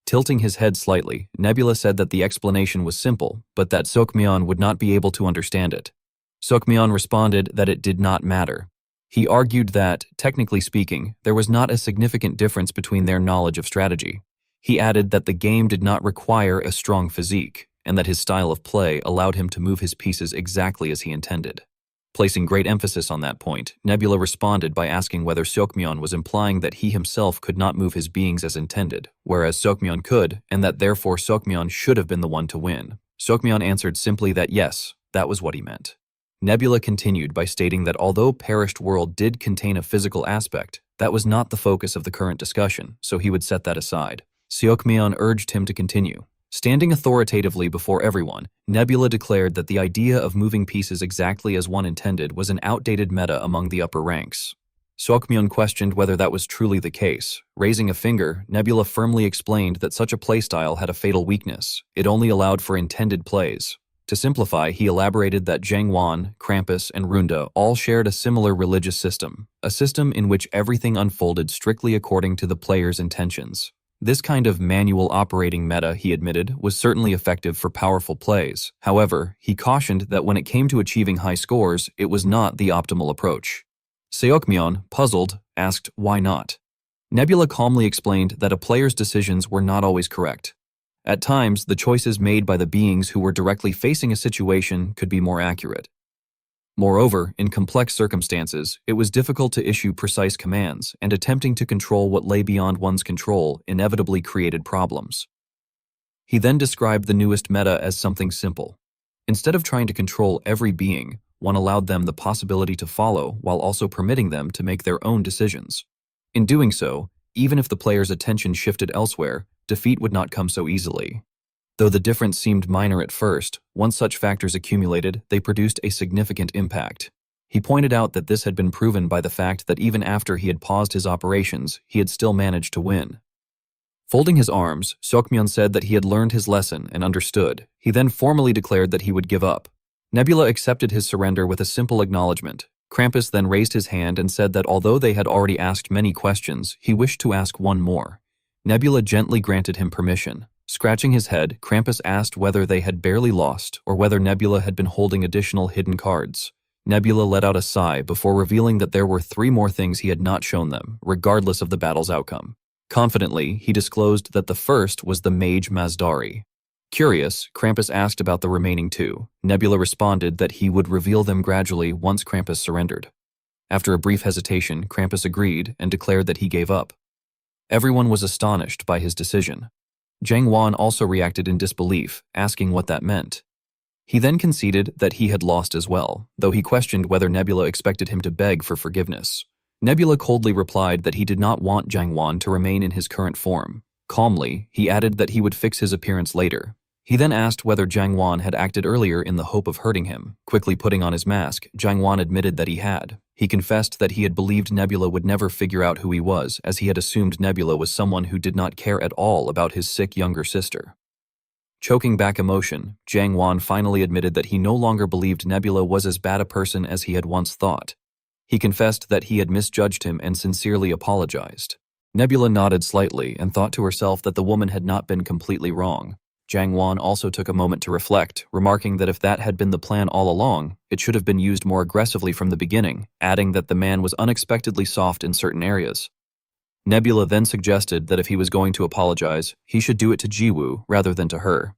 Speaker 1: Tilting his head slightly, Nebula said that the explanation was simple, but that Seokmyeon would not be able to understand it. Seokmyeon responded that it did not matter. He argued that, technically speaking, there was not a significant difference between their knowledge of strategy. He added that the game did not require a strong physique, and that his style of play allowed him to move his pieces exactly as he intended. Placing great emphasis on that point, Nebula responded by asking whether Seokmyeon was implying that he himself could not move his beings as intended, whereas Seokmyeon could, and that therefore Seokmyeon should have been the one to win. Seokmyeon answered simply that yes, that was what he meant. Nebula continued by stating that although Perished World did contain a physical aspect, that was not the focus of the current discussion, so he would set that aside. Seokmyeon urged him to continue. Standing authoritatively before everyone, Nebula declared that the idea of moving pieces exactly as one intended was an outdated meta among the upper ranks. Seokmyeon questioned whether that was truly the case. Raising a finger, Nebula firmly explained that such a playstyle had a fatal weakness. It only allowed for intended plays. To simplify, he elaborated that Jangwon, Krampus, and Runda all shared a similar religious system, a system in which everything unfolded strictly according to the player's intentions. This kind of manual operating meta, he admitted, was certainly effective for powerful plays. However, he cautioned that when it came to achieving high scores, it was not the optimal approach. Seokmyeon, puzzled, asked why not. Nebula calmly explained that a player's decisions were not always correct. At times, the choices made by the beings who were directly facing a situation could be more accurate. Moreover, in complex circumstances, it was difficult to issue precise commands, and attempting to control what lay beyond one's control inevitably created problems. He then described the newest meta as something simple. Instead of trying to control every being, one allowed them the possibility to follow while also permitting them to make their own decisions. In doing so, even if the player's attention shifted elsewhere, defeat would not come so easily. Though the difference seemed minor at first, once such factors accumulated, they produced a significant impact. He pointed out that this had been proven by the fact that even after he had paused his operations, he had still managed to win. Folding his arms, Seokmyeon said that he had learned his lesson and understood. He then formally declared that he would give up. Nebula accepted his surrender with a simple acknowledgement. Krampus then raised his hand and said that although they had already asked many questions, he wished to ask one more. Nebula gently granted him permission. Scratching his head, Krampus asked whether they had barely lost or whether Nebula had been holding additional hidden cards. Nebula let out a sigh before revealing that there were 3 more things he had not shown them, regardless of the battle's outcome. Confidently, he disclosed that the first was the Mage Mazdari. Curious, Krampus asked about the remaining 2. Nebula responded that he would reveal them gradually once Krampus surrendered. After a brief hesitation, Krampus agreed and declared that he gave up. Everyone was astonished by his decision. Jangwon also reacted in disbelief, asking what that meant. He then conceded that he had lost as well, though he questioned whether Nebula expected him to beg for forgiveness. Nebula coldly replied that he did not want Jangwon to remain in his current form. Calmly, he added that he would fix his appearance later. He then asked whether Jangwon had acted earlier in the hope of hurting him. Quickly putting on his mask, Jangwon admitted that he had. He confessed that he had believed Nebula would never figure out who he was, as he had assumed Nebula was someone who did not care at all about his sick younger sister. Choking back emotion, Jangwon finally admitted that he no longer believed Nebula was as bad a person as he had once thought. He confessed that he had misjudged him and sincerely apologized. Nebula nodded slightly and thought to herself that the woman had not been completely wrong. Jiang Wan also took a moment to reflect, remarking that if that had been the plan all along, it should have been used more aggressively from the beginning, adding that the man was unexpectedly soft in certain areas. Nebula then suggested that if he was going to apologize, he should do it to Jiwoo rather than to her.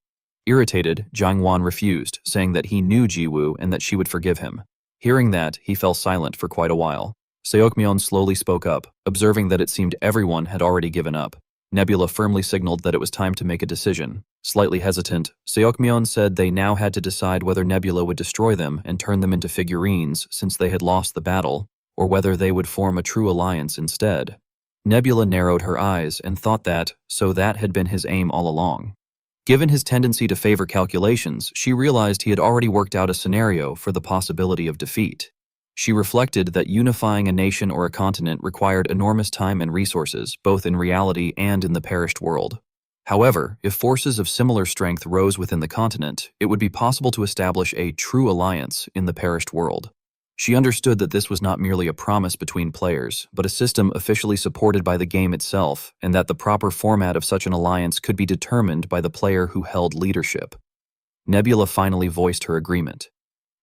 Speaker 1: Irritated, Jiang Wan refused, saying that he knew Jiwoo and that she would forgive him. Hearing that, he fell silent for quite a while. Seokmyeon slowly spoke up, observing that it seemed everyone had already given up. Nebula firmly signaled that it was time to make a decision. Slightly hesitant, Seokmyeon said they now had to decide whether Nebula would destroy them and turn them into figurines since they had lost the battle, or whether they would form a true alliance instead. Nebula narrowed her eyes and thought that had been his aim all along. Given his tendency to favor calculations, she realized he had already worked out a scenario for the possibility of defeat. She reflected that unifying a nation or a continent required enormous time and resources, both in reality and in the perished world. However, if forces of similar strength rose within the continent, it would be possible to establish a true alliance in the perished world. She understood that this was not merely a promise between players, but a system officially supported by the game itself, and that the proper format of such an alliance could be determined by the player who held leadership. Nebula finally voiced her agreement.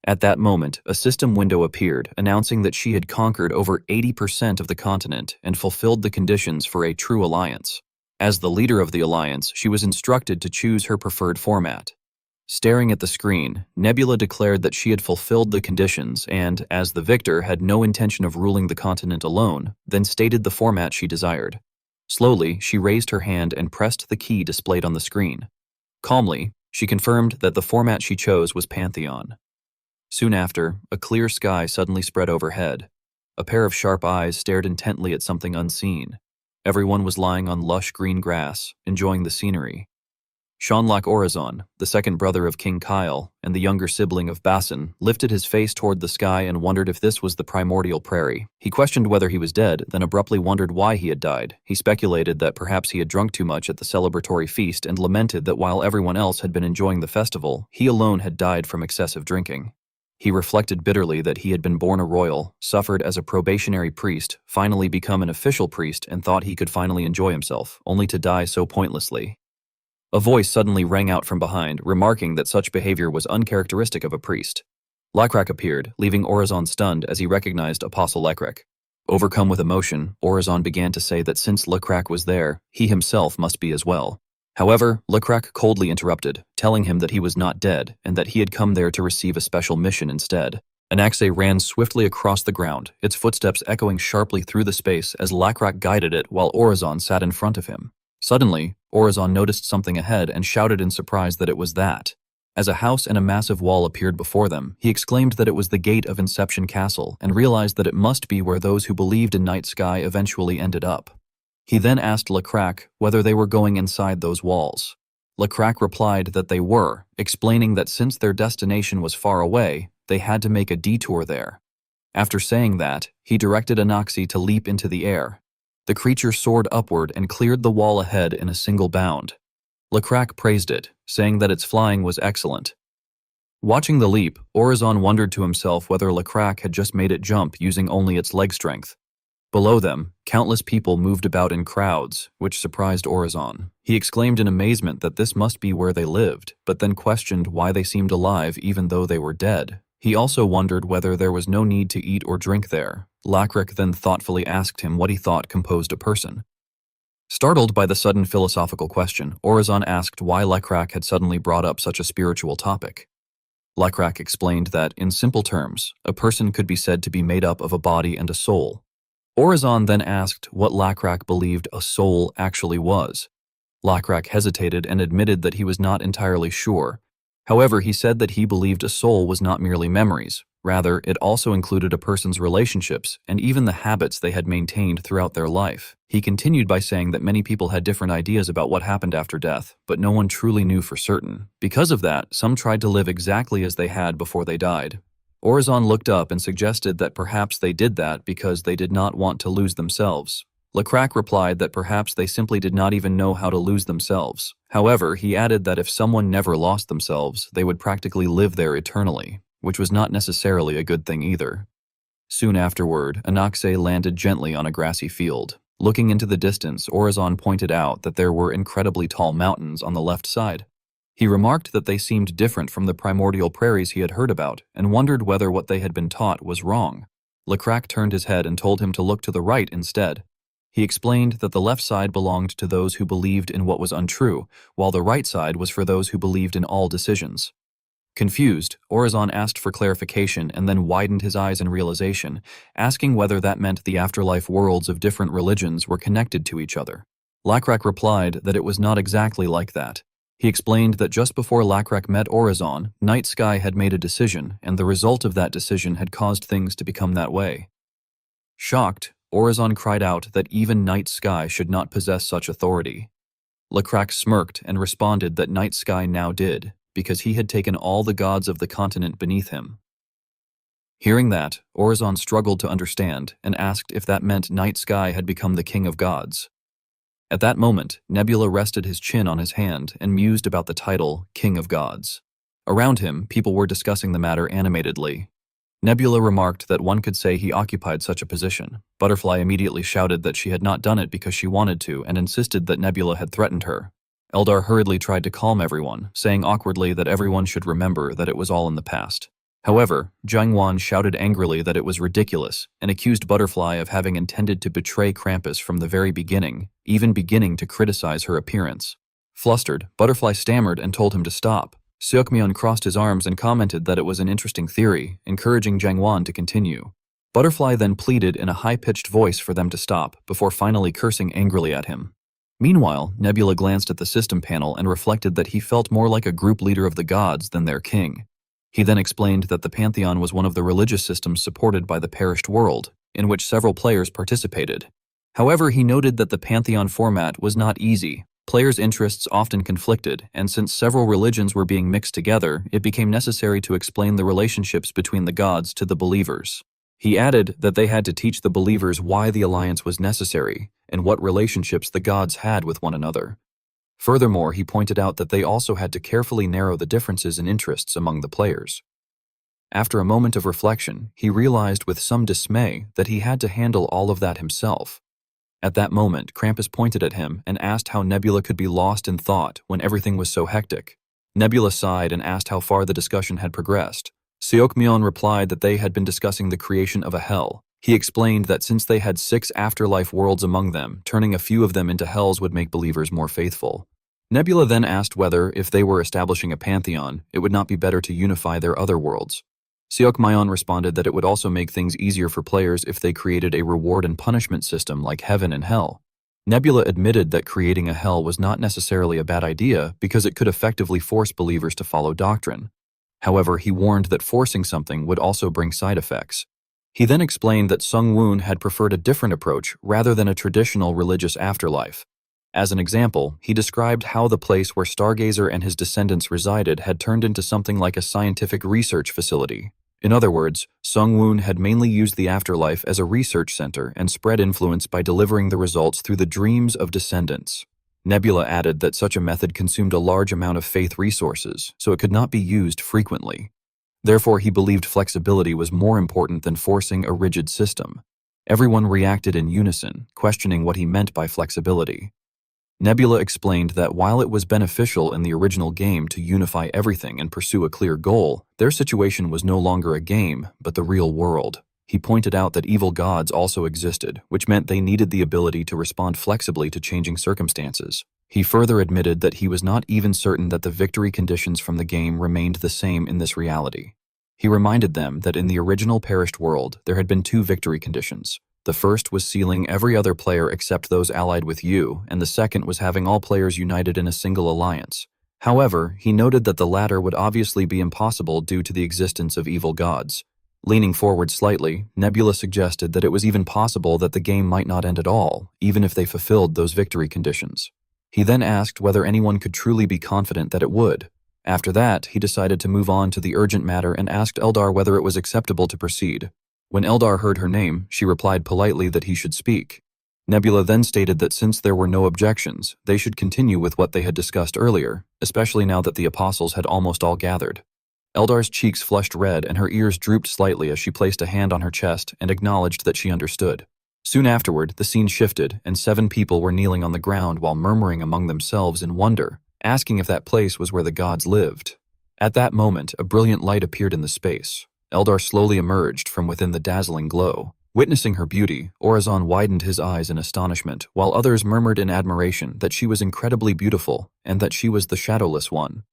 Speaker 1: At that moment, a system window appeared, announcing that she had conquered over 80% of the continent and fulfilled the conditions for a true alliance. As the leader of the alliance, she was instructed to choose her preferred format. Staring at the screen, Nebula declared that she had fulfilled the conditions and, as the victor, had no intention of ruling the continent alone, then stated the format she desired. Slowly, she raised her hand and pressed the key displayed on the screen. Calmly, she confirmed that the format she chose was Pantheon. Soon after, a clear sky suddenly spread overhead. A pair of sharp eyes stared intently at something unseen. Everyone was lying on lush green grass, enjoying the scenery. Shanlak Orazon, the second brother of King Kyle and the younger sibling of Basin, lifted his face toward the sky and wondered if this was the primordial prairie. He questioned whether he was dead, then abruptly wondered why he had died. He speculated that perhaps he had drunk too much at the celebratory feast and lamented that while everyone else had been enjoying the festival, he alone had died from excessive drinking. He reflected bitterly that he had been born a royal, suffered as a probationary priest, finally become an official priest, and thought he could finally enjoy himself, only to die so pointlessly. A voice suddenly rang out from behind, remarking that such behavior was uncharacteristic of a priest. Lekrak appeared, leaving Orazon stunned as he recognized Apostle Lekrak. Overcome with emotion, Orazon began to say that since Lekrak was there, he himself must be as well. However, Lekrak coldly interrupted, telling him that he was not dead and that he had come there to receive a special mission instead. Anaxe ran swiftly across the ground, its footsteps echoing sharply through the space as Lekrak guided it while Orazon sat in front of him. Suddenly, Orazon noticed something ahead and shouted in surprise that it was that. As a house and a massive wall appeared before them, he exclaimed that it was the gate of Inception Castle and realized that it must be where those who believed in Night Sky eventually ended up. He then asked Lekrak whether they were going inside those walls. Lekrak replied that they were, explaining that since their destination was far away, they had to make a detour there. After saying that, he directed Anaxe to leap into the air. The creature soared upward and cleared the wall ahead in a single bound. Lekrak praised it, saying that its flying was excellent. Watching the leap, Orazon wondered to himself whether Lekrak had just made it jump using only its leg strength. Below them, countless people moved about in crowds, which surprised Orazon. He exclaimed in amazement that this must be where they lived, but then questioned why they seemed alive even though they were dead. He also wondered whether there was no need to eat or drink there. Lekrak then thoughtfully asked him what he thought composed a person. Startled by the sudden philosophical question, Orazon asked why Lekrak had suddenly brought up such a spiritual topic. Lekrak explained that, in simple terms, a person could be said to be made up of a body and a soul. Orazon then asked what Lekrak believed a soul actually was. Lekrak hesitated and admitted that he was not entirely sure. However, he said that he believed a soul was not merely memories. Rather, it also included a person's relationships and even the habits they had maintained throughout their life. He continued by saying that many people had different ideas about what happened after death, but no one truly knew for certain. Because of that, some tried to live exactly as they had before they died. Orazon looked up and suggested that perhaps they did that because they did not want to lose themselves. Lekrak replied that perhaps they simply did not even know how to lose themselves. However, he added that if someone never lost themselves, they would practically live there eternally, which was not necessarily a good thing either. Soon afterward, Anaxe landed gently on a grassy field. Looking into the distance, Orizon pointed out that there were incredibly tall mountains on the left side. He remarked that they seemed different from the primordial prairies he had heard about and wondered whether what they had been taught was wrong. Lecrac turned his head and told him to look to the right instead. He explained that the left side belonged to those who believed in what was untrue, while the right side was for those who believed in all decisions. Confused, Orizon asked for clarification and then widened his eyes in realization, asking whether that meant the afterlife worlds of different religions were connected to each other. Lecrac replied that it was not exactly like that. He explained that just before Lecrac met Orizon, Night Sky had made a decision, and the result of that decision had caused things to become that way. Shocked, Orizon cried out that even Night Sky should not possess such authority. Lecrac smirked and responded that Night Sky now did, because he had taken all the gods of the continent beneath him. Hearing that, Orizon struggled to understand and asked if that meant Night Sky had become the king of gods. At that moment, Nebula rested his chin on his hand and mused about the title King of Gods. Around him, people were discussing the matter animatedly. Nebula remarked that one could say he occupied such a position. Butterfly immediately shouted that she had not done it because she wanted to and insisted that Nebula had threatened her. Eldar hurriedly tried to calm everyone, saying awkwardly that everyone should remember that it was all in the past. However, Jiangwan shouted angrily that it was ridiculous and accused Butterfly of having intended to betray Krampus from the very beginning, even beginning to criticize her appearance. Flustered, Butterfly stammered and told him to stop. Seokmyeon crossed his arms and commented that it was an interesting theory, encouraging Jiangwan to continue. Butterfly then pleaded in a high-pitched voice for them to stop, before finally cursing angrily at him. Meanwhile, Nebula glanced at the system panel and reflected that he felt more like a group leader of the gods than their king. He then explained that the Pantheon was one of the religious systems supported by the perished world, in which several players participated. However, he noted that the Pantheon format was not easy. Players' interests often conflicted, and since several religions were being mixed together, it became necessary to explain the relationships between the gods to the believers. He added that they had to teach the believers why the alliance was necessary and what relationships the gods had with one another. Furthermore, he pointed out that they also had to carefully narrow the differences in interests among the players. After a moment of reflection, he realized with some dismay that he had to handle all of that himself. At that moment, Krampus pointed at him and asked how Nebula could be lost in thought when everything was so hectic. Nebula sighed and asked how far the discussion had progressed. Seokmyeon replied that they had been discussing the creation of a hell. He explained that since they had 6 afterlife worlds among them, turning a few of them into hells would make believers more faithful. Nebula then asked whether, if they were establishing a pantheon, it would not be better to unify their other worlds. Seokmyeon responded that it would also make things easier for players if they created a reward and punishment system like heaven and hell. Nebula admitted that creating a hell was not necessarily a bad idea because it could effectively force believers to follow doctrine. However, he warned that forcing something would also bring side effects. He then explained that Sungwoon had preferred a different approach rather than a traditional religious afterlife. As an example, he described how the place where Stargazer and his descendants resided had turned into something like a scientific research facility. In other words, Sungwoon had mainly used the afterlife as a research center and spread influence by delivering the results through the dreams of descendants. Nebula added that such a method consumed a large amount of faith resources, so it could not be used frequently. Therefore, he believed flexibility was more important than forcing a rigid system. Everyone reacted in unison, questioning what he meant by flexibility. Nebula explained that while it was beneficial in the original game to unify everything and pursue a clear goal, their situation was no longer a game, but the real world. He pointed out that evil gods also existed, which meant they needed the ability to respond flexibly to changing circumstances. He further admitted that he was not even certain that the victory conditions from the game remained the same in this reality. He reminded them that in the original perished world, there had been 2 victory conditions. The first was sealing every other player except those allied with you, and the second was having all players united in a single alliance. However, he noted that the latter would obviously be impossible due to the existence of evil gods. Leaning forward slightly, Nebula suggested that it was even possible that the game might not end at all, even if they fulfilled those victory conditions. He then asked whether anyone could truly be confident that it would. After that, he decided to move on to the urgent matter and asked Eldar whether it was acceptable to proceed. When Eldar heard her name, she replied politely that he should speak. Nebula then stated that since there were no objections, they should continue with what they had discussed earlier, especially now that the apostles had almost all gathered. Eldar's cheeks flushed red and her ears drooped slightly as she placed a hand on her chest and acknowledged that she understood. Soon afterward, the scene shifted, and 7 people were kneeling on the ground while murmuring among themselves in wonder, asking if that place was where the gods lived. At that moment, a brilliant light appeared in the space. Eldar slowly emerged from within the dazzling glow. Witnessing her beauty, Orazon widened his eyes in astonishment, while others murmured in admiration that she was incredibly beautiful and that she was the Shadowless One.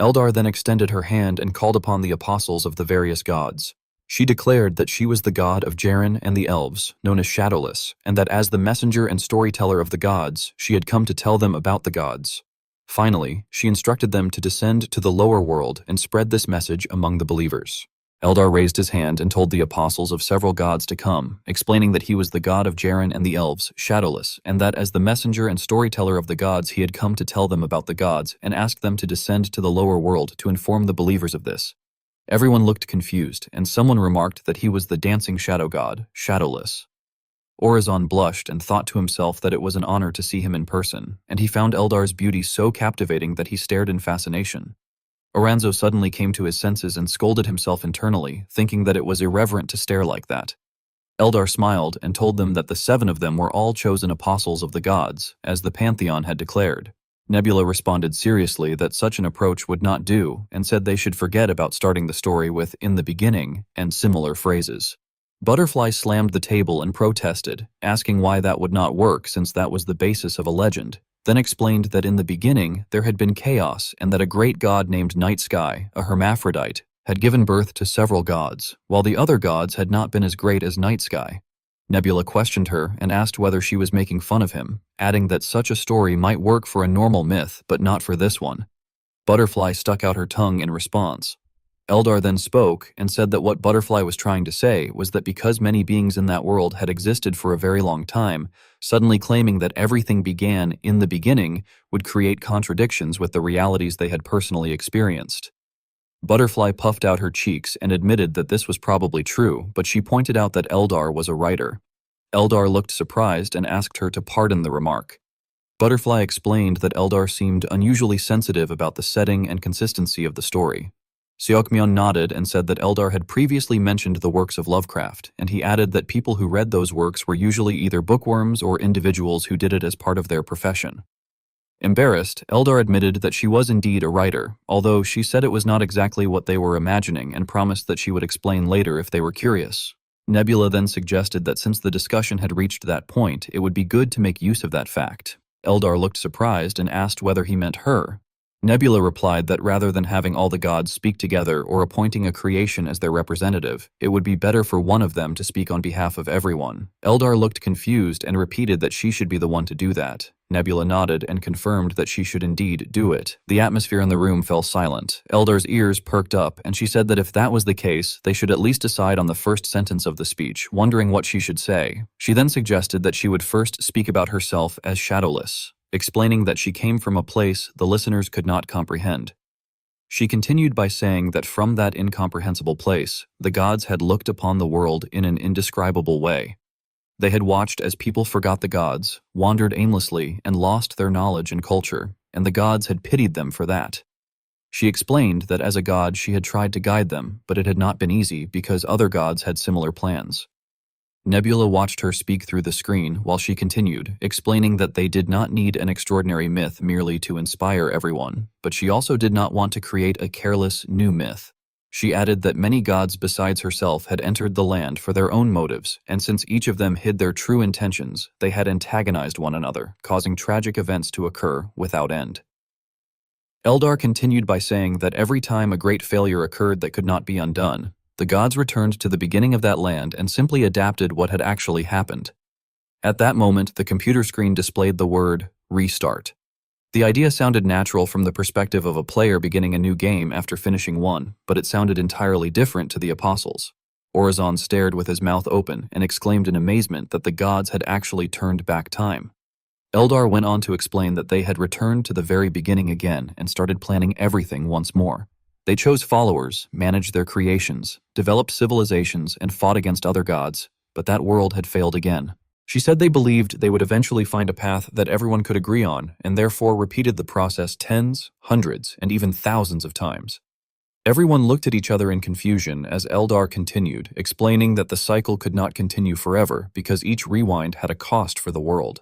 Speaker 1: Eldar then extended her hand and called upon the apostles of the various gods. She declared that she was the god of Jaren and the elves, known as Shadowless, and that as the messenger and storyteller of the gods, she had come to tell them about the gods. Finally, she instructed them to descend to the lower world and spread this message among the believers. Eldar raised his hand and told the apostles of several gods to come, explaining that he was the god of Jaren and the elves, Shadowless, and that as the messenger and storyteller of the gods he had come to tell them about the gods and asked them to descend to the lower world to inform the believers of this. Everyone looked confused, and someone remarked that he was the dancing shadow god, Shadowless. Orazon blushed and thought to himself that it was an honor to see him in person, and he found Eldar's beauty so captivating that he stared in fascination. Oranzo suddenly came to his senses and scolded himself internally, thinking that it was irreverent to stare like that. Eldar smiled and told them that the 7 of them were all chosen apostles of the gods, as the Pantheon had declared. Nebula responded seriously that such an approach would not do and said they should forget about starting the story with "in the beginning" and similar phrases. Butterfly slammed the table and protested, asking why that would not work since that was the basis of a legend, then explained that in the beginning there had been chaos and that a great god named Night Sky, a hermaphrodite, had given birth to several gods, while the other gods had not been as great as Night Sky. Nebula questioned her and asked whether she was making fun of him, adding that such a story might work for a normal myth but not for this one. Butterfly stuck out her tongue in response. Eldar then spoke and said that what Butterfly was trying to say was that because many beings in that world had existed for a very long time, suddenly claiming that everything began in the beginning would create contradictions with the realities they had personally experienced. Butterfly puffed out her cheeks and admitted that this was probably true, but she pointed out that Eldar was a writer. Eldar looked surprised and asked her to pardon the remark. Butterfly explained that Eldar seemed unusually sensitive about the setting and consistency of the story. Seokmyeon nodded and said that Eldar had previously mentioned the works of Lovecraft, and he added that people who read those works were usually either bookworms or individuals who did it as part of their profession. Embarrassed, Eldar admitted that she was indeed a writer, although she said it was not exactly what they were imagining and promised that she would explain later if they were curious. Nebula then suggested that since the discussion had reached that point, it would be good to make use of that fact. Eldar looked surprised and asked whether he meant her. Nebula replied that rather than having all the gods speak together or appointing a creation as their representative, it would be better for one of them to speak on behalf of everyone. Eldar looked confused and repeated that she should be the one to do that. Nebula nodded and confirmed that she should indeed do it. The atmosphere in the room fell silent. Eldar's ears perked up, and she said that if that was the case, they should at least decide on the first sentence of the speech, wondering what she should say. She then suggested that she would first speak about herself as Shadowless, explaining that she came from a place the listeners could not comprehend. She continued by saying that from that incomprehensible place, the gods had looked upon the world in an indescribable way. They had watched as people forgot the gods, wandered aimlessly, and lost their knowledge and culture, and the gods had pitied them for that. She explained that as a god she had tried to guide them, but it had not been easy because other gods had similar plans. Nebula watched her speak through the screen while she continued, explaining that they did not need an extraordinary myth merely to inspire everyone, but she also did not want to create a careless, new myth. She added that many gods besides herself had entered the land for their own motives, and since each of them hid their true intentions, they had antagonized one another, causing tragic events to occur without end. Eldar continued by saying that every time a great failure occurred that could not be undone, the gods returned to the beginning of that land and simply adapted what had actually happened. At that moment, the computer screen displayed the word restart. The idea sounded natural from the perspective of a player beginning a new game after finishing one, but it sounded entirely different to the apostles. Orazon stared with his mouth open and exclaimed in amazement that the gods had actually turned back time. Eldar went on to explain that they had returned to the very beginning again and started planning everything once more. They chose followers, managed their creations, developed civilizations, and fought against other gods, but that world had failed again. She said they believed they would eventually find a path that everyone could agree on, and therefore repeated the process tens, hundreds, and even thousands of times. Everyone looked at each other in confusion as Eldar continued, explaining that the cycle could not continue forever because each rewind had a cost for the world.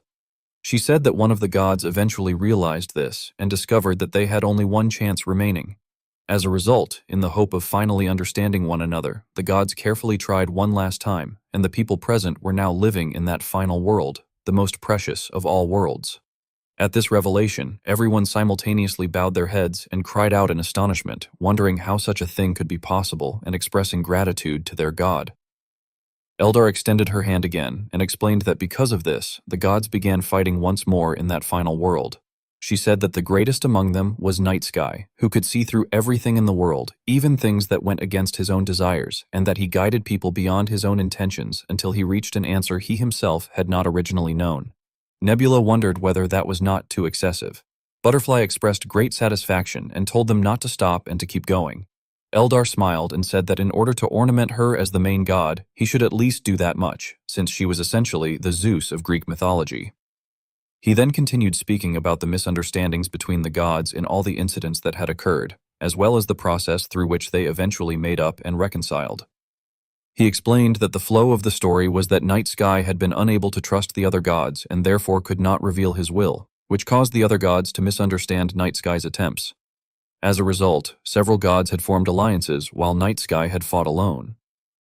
Speaker 1: She said that one of the gods eventually realized this and discovered that they had only one chance remaining. As a result, in the hope of finally understanding one another, the gods carefully tried one last time, and the people present were now living in that final world, the most precious of all worlds. At this revelation, everyone simultaneously bowed their heads and cried out in astonishment, wondering how such a thing could be possible and expressing gratitude to their god. Eldar extended her hand again and explained that because of this, the gods began fighting once more in that final world. She said that the greatest among them was Night Sky, who could see through everything in the world, even things that went against his own desires, and that he guided people beyond his own intentions until he reached an answer he himself had not originally known. Nebula wondered whether that was not too excessive. Butterfly expressed great satisfaction and told them not to stop and to keep going. Eldar smiled and said that in order to ornament her as the main god, he should at least do that much, since she was essentially the Zeus of Greek mythology. He then continued speaking about the misunderstandings between the gods in all the incidents that had occurred, as well as the process through which they eventually made up and reconciled. He explained that the flow of the story was that Night Sky had been unable to trust the other gods and therefore could not reveal his will, which caused the other gods to misunderstand Night Sky's attempts. As a result, several gods had formed alliances while Night Sky had fought alone.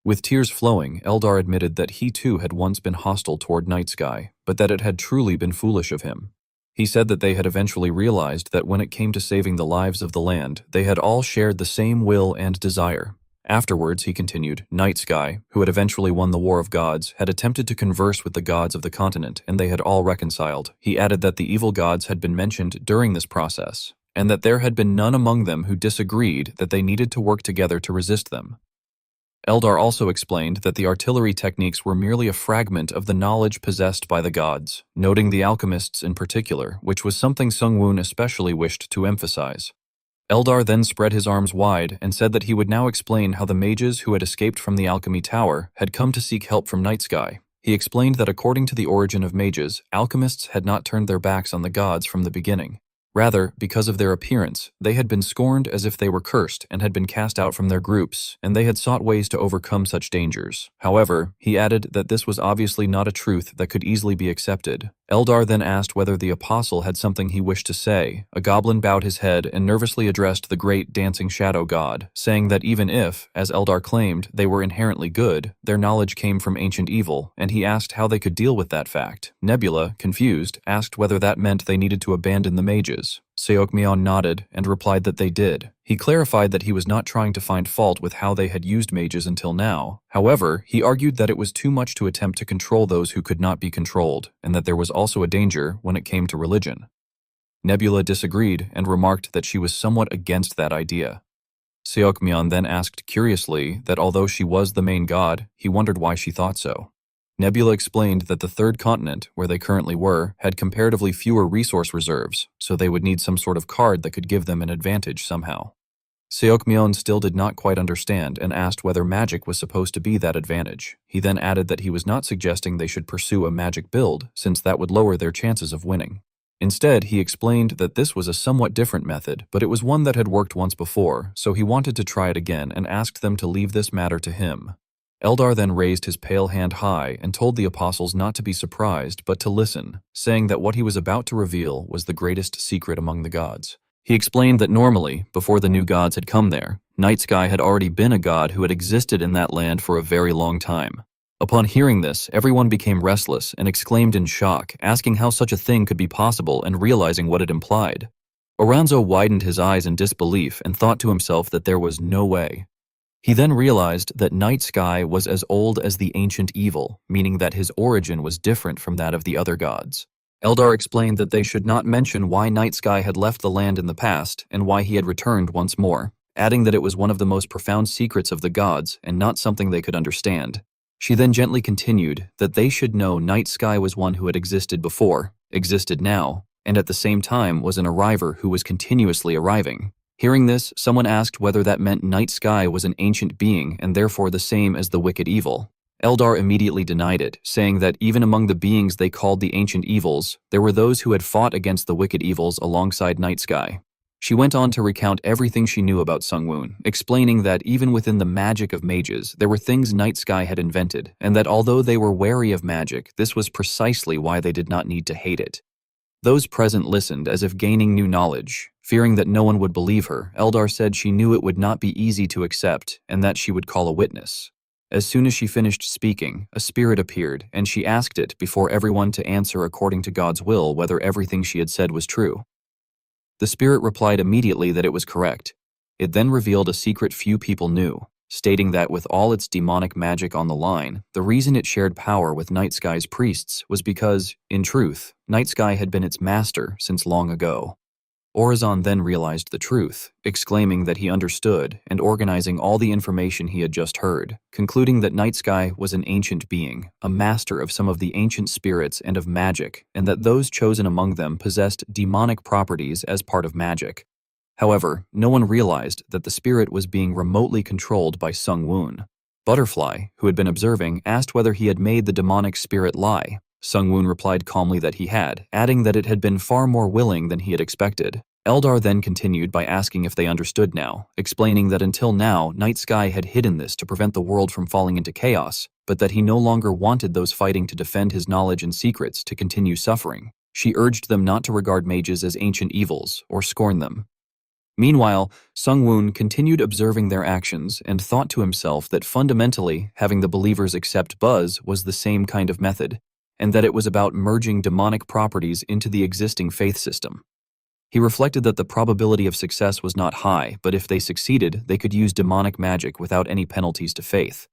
Speaker 1: With tears flowing, Eldar admitted that he too had once been hostile toward Night Sky, but that it had truly been foolish of him. He said that they had eventually realized that when it came to saving the lives of the land, they had all shared the same will and desire. Afterwards, he continued, Night Sky, who had eventually won the War of Gods, had attempted to converse with the gods of the continent, and they had all reconciled. He added that the evil gods had been mentioned during this process, and that there had been none among them who disagreed that they needed to work together to resist them. Eldar also explained that the artillery techniques were merely a fragment of the knowledge possessed by the gods, noting the alchemists in particular, which was something Sungwoon especially wished to emphasize. Eldar then spread his arms wide and said that he would now explain how the mages who had escaped from the alchemy tower had come to seek help from Night Sky. He explained that according to the origin of mages, alchemists had not turned their backs on the gods from the beginning. Rather, because of their appearance, they had been scorned as if they were cursed and had been cast out from their groups, and they had sought ways to overcome such dangers. However, he added that this was obviously not a truth that could easily be accepted. Eldar then asked whether the apostle had something he wished to say. A goblin bowed his head and nervously addressed the great dancing shadow god, saying that even if, as Eldar claimed, they were inherently good, their knowledge came from ancient evil, and he asked how they could deal with that fact. Nebula, confused, asked whether that meant they needed to abandon the mages. Seokmyeon nodded and replied that they did. He clarified that he was not trying to find fault with how they had used mages until now. However, he argued that it was too much to attempt to control those who could not be controlled, and that there was also a danger when it came to religion. Nebula disagreed and remarked that she was somewhat against that idea. Seokmyeon then asked curiously that although she was the main god, he wondered why she thought so. Nebula explained that the third continent, where they currently were, had comparatively fewer resource reserves, so they would need some sort of card that could give them an advantage somehow. Seokmyeon still did not quite understand and asked whether magic was supposed to be that advantage. He then added that he was not suggesting they should pursue a magic build, since that would lower their chances of winning. Instead, he explained that this was a somewhat different method, but it was one that had worked once before, so he wanted to try it again and asked them to leave this matter to him. Eldar then raised his pale hand high and told the apostles not to be surprised but to listen, saying that what he was about to reveal was the greatest secret among the gods. He explained that normally, before the new gods had come there, Night Sky had already been a god who had existed in that land for a very long time. Upon hearing this, everyone became restless and exclaimed in shock, asking how such a thing could be possible and realizing what it implied. Oranzo widened his eyes in disbelief and thought to himself that there was no way. He then realized that Night Sky was as old as the ancient evil, meaning that his origin was different from that of the other gods. Eldar explained that they should not mention why Night Sky had left the land in the past and why he had returned once more, adding that it was one of the most profound secrets of the gods and not something they could understand. She then gently continued that they should know Night Sky was one who had existed before, existed now, and at the same time was an arriver who was continuously arriving. Hearing this, someone asked whether that meant Night Sky was an ancient being and therefore the same as the wicked evil. Eldar immediately denied it, saying that even among the beings they called the ancient evils, there were those who had fought against the wicked evils alongside Night Sky. She went on to recount everything she knew about Sungwoon, explaining that even within the magic of mages, there were things Night Sky had invented, and that although they were wary of magic, this was precisely why they did not need to hate it. Those present listened as if gaining new knowledge. Fearing that no one would believe her, Eldar said she knew it would not be easy to accept and that she would call a witness. As soon as she finished speaking, a spirit appeared, and she asked it before everyone to answer according to God's will whether everything she had said was true. The spirit replied immediately that it was correct. It then revealed a secret few people knew, stating that with all its demonic magic on the line, the reason it shared power with Night Sky's priests was because, in truth, Night Sky had been its master since long ago. Orizon then realized the truth, exclaiming that he understood and organizing all the information he had just heard, concluding that Night Sky was an ancient being, a master of some of the ancient spirits and of magic, and that those chosen among them possessed demonic properties as part of magic. However, no one realized that the spirit was being remotely controlled by Sungwoon. Butterfly, who had been observing, asked whether he had made the demonic spirit lie. Sungwoon replied calmly that he had, adding that it had been far more willing than he had expected. Eldar then continued by asking if they understood now, explaining that until now, Night Sky had hidden this to prevent the world from falling into chaos, but that he no longer wanted those fighting to defend his knowledge and secrets to continue suffering. She urged them not to regard mages as ancient evils or scorn them. Meanwhile, Sungwoon continued observing their actions and thought to himself that fundamentally, having the believers accept Buzz was the same kind of method, and that it was about merging demonic properties into the existing faith system. He reflected that the probability of success was not high, but if they succeeded, they could use demonic magic without any penalties to faith.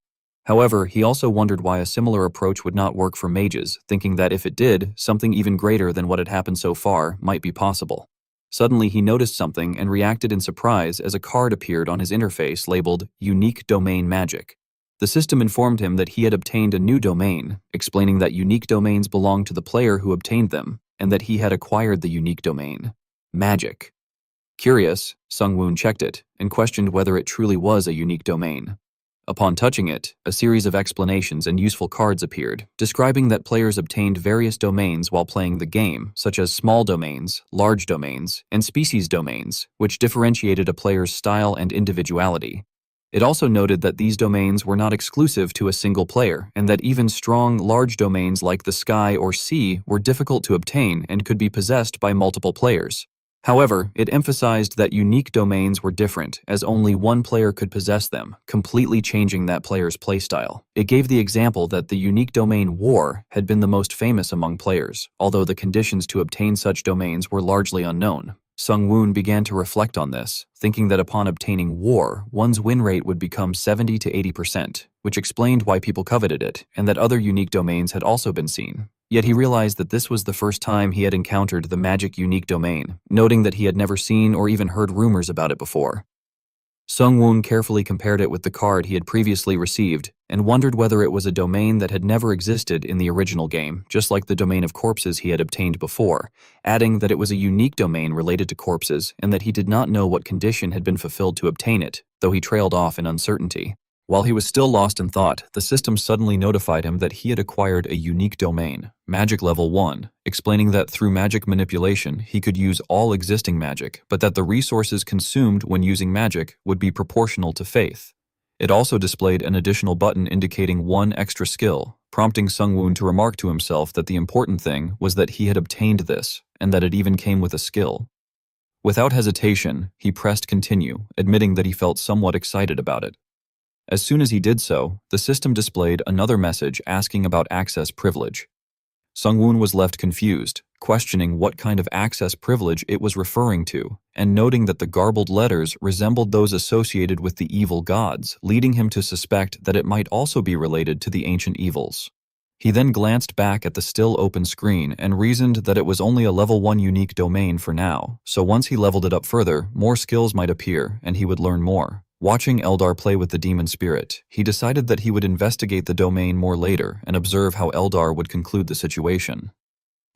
Speaker 1: However, he also wondered why a similar approach would not work for mages, thinking that if it did, something even greater than what had happened so far might be possible. Suddenly, he noticed something and reacted in surprise as a card appeared on his interface labeled Unique Domain Magic. The system informed him that he had obtained a new domain, explaining that unique domains belonged to the player who obtained them, and that he had acquired the unique domain, Magic. Curious, Sungwoon checked it and questioned whether it truly was a unique domain. Upon touching it, a series of explanations and useful cards appeared, describing that players obtained various domains while playing the game, such as small domains, large domains, and species domains, which differentiated a player's style and individuality. It also noted that these domains were not exclusive to a single player, and that even strong, large domains like the sky or sea were difficult to obtain and could be possessed by multiple players. However, it emphasized that unique domains were different, as only one player could possess them, completely changing that player's playstyle. It gave the example that the unique domain War had been the most famous among players, although the conditions to obtain such domains were largely unknown. Sungwoon began to reflect on this, thinking that upon obtaining War, one's win rate would become 70 to 80%, which explained why people coveted it, and that other unique domains had also been seen. Yet he realized that this was the first time he had encountered the magic unique domain, noting that he had never seen or even heard rumors about it before. Sungwoon carefully compared it with the card he had previously received and wondered whether it was a domain that had never existed in the original game, just like the domain of corpses he had obtained before, adding that it was a unique domain related to corpses and that he did not know what condition had been fulfilled to obtain it, though he trailed off in uncertainty. While he was still lost in thought, the system suddenly notified him that he had acquired a unique domain, Magic Level 1, explaining that through magic manipulation, he could use all existing magic, but that the resources consumed when using magic would be proportional to faith. It also displayed an additional button indicating one extra skill, prompting Sungwoon to remark to himself that the important thing was that he had obtained this, and that it even came with a skill. Without hesitation, he pressed continue, admitting that he felt somewhat excited about it. As soon as he did so, the system displayed another message asking about access privilege. Sungwoon was left confused, questioning what kind of access privilege it was referring to, and noting that the garbled letters resembled those associated with the evil gods, leading him to suspect that it might also be related to the ancient evils. He then glanced back at the still open screen and reasoned that it was only a level 1 unique domain for now, so once he leveled it up further, more skills might appear and he would learn more. Watching Eldar play with the demon spirit, he decided that he would investigate the domain more later and observe how Eldar would conclude the situation.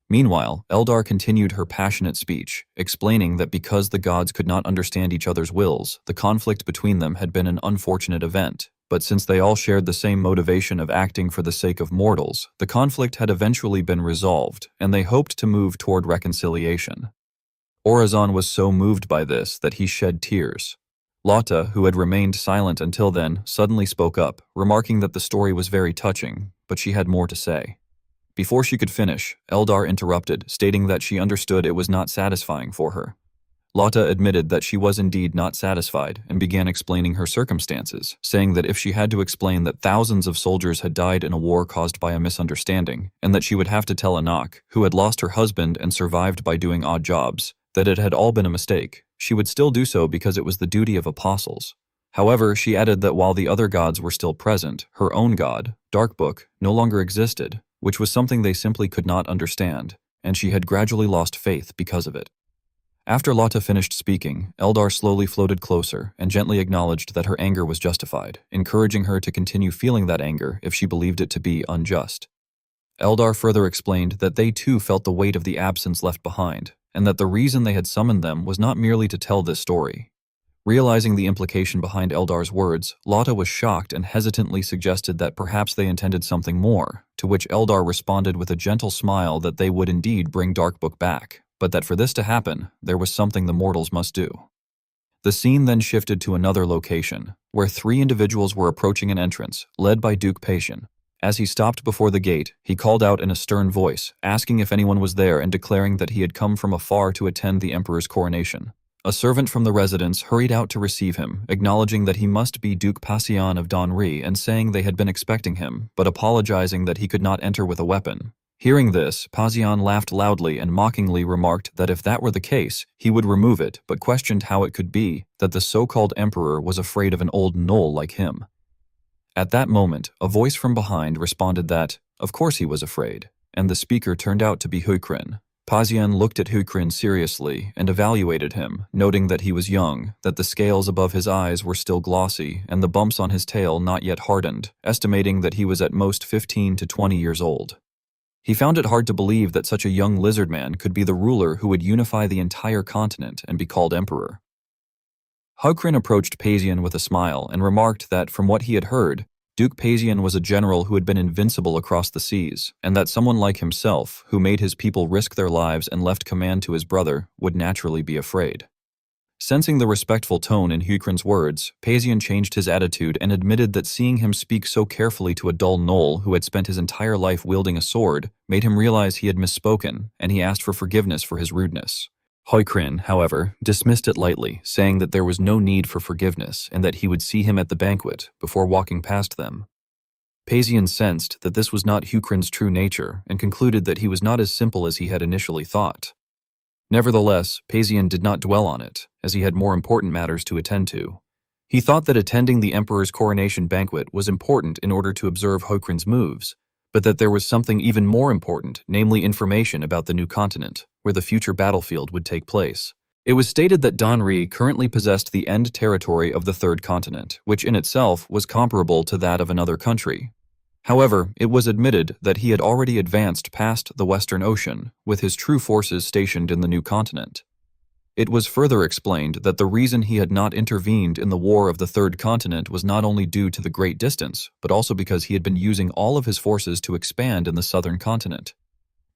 Speaker 1: Meanwhile, Eldar continued her passionate speech, explaining that because the gods could not understand each other's wills, the conflict between them had been an unfortunate event. But since they all shared the same motivation of acting for the sake of mortals, the conflict had eventually been resolved, and they hoped to move toward reconciliation. Orazan was so moved by this that he shed tears. Lotta, who had remained silent until then, suddenly spoke up, remarking that the story was very touching, but she had more to say. Before she could finish, Eldar interrupted, stating that she understood it was not satisfying for her. Lotta admitted that she was indeed not satisfied and began explaining her circumstances, saying that if she had to explain that thousands of soldiers had died in a war caused by a misunderstanding, and that she would have to tell Anak, who had lost her husband and survived by doing odd jobs, that it had all been a mistake, she would still do so because it was the duty of apostles. However, she added that while the other gods were still present, her own god, Darkbook, no longer existed, which was something they simply could not understand, and she had gradually lost faith because of it. After Lotta finished speaking, Eldar slowly floated closer and gently acknowledged that her anger was justified, encouraging her to continue feeling that anger if she believed it to be unjust. Eldar further explained that they too felt the weight of the absence left behind, and that the reason they had summoned them was not merely to tell this story. Realizing the implication behind Eldar's words, Lotta was shocked and hesitantly suggested that perhaps they intended something more, to which Eldar responded with a gentle smile that they would indeed bring Darkbook back, but that for this to happen, there was something the mortals must do. The scene then shifted to another location, where 3 individuals were approaching an entrance, led by Duke Patian. As he stopped before the gate, he called out in a stern voice, asking if anyone was there and declaring that he had come from afar to attend the emperor's coronation. A servant from the residence hurried out to receive him, acknowledging that he must be Duke Pasian of Donri and saying they had been expecting him, but apologizing that he could not enter with a weapon. Hearing this, Pasian laughed loudly and mockingly remarked that if that were the case, he would remove it, but questioned how it could be that the so-called emperor was afraid of an old gnoll like him. At that moment, a voice from behind responded that, of course he was afraid, and the speaker turned out to be Huikrin. Pasian looked at Huikrin seriously and evaluated him, noting that he was young, that the scales above his eyes were still glossy, and the bumps on his tail not yet hardened, estimating that he was at most 15 to 20 years old. He found it hard to believe that such a young lizardman could be the ruler who would unify the entire continent and be called emperor. Huikrin approached Pasian with a smile and remarked that, from what he had heard, Duke Pasian was a general who had been invincible across the seas, and that someone like himself, who made his people risk their lives and left command to his brother, would naturally be afraid. Sensing the respectful tone in Huikrin's words, Pasian changed his attitude and admitted that seeing him speak so carefully to a dull gnoll who had spent his entire life wielding a sword made him realize he had misspoken, and he asked for forgiveness for his rudeness. Huikrin, however, dismissed it lightly, saying that there was no need for forgiveness and that he would see him at the banquet before walking past them. Pasian sensed that this was not Huikrin's true nature and concluded that he was not as simple as he had initially thought. Nevertheless, Pasian did not dwell on it, as he had more important matters to attend to. He thought that attending the emperor's coronation banquet was important in order to observe Huikrin's moves, but that there was something even more important, namely information about the new continent, where the future battlefield would take place. It was stated that Donri currently possessed the end territory of the third continent, which in itself was comparable to that of another country. However, it was admitted that he had already advanced past the Western Ocean, with his true forces stationed in the new continent. It was further explained that the reason he had not intervened in the War of the Third Continent was not only due to the great distance, but also because he had been using all of his forces to expand in the southern continent.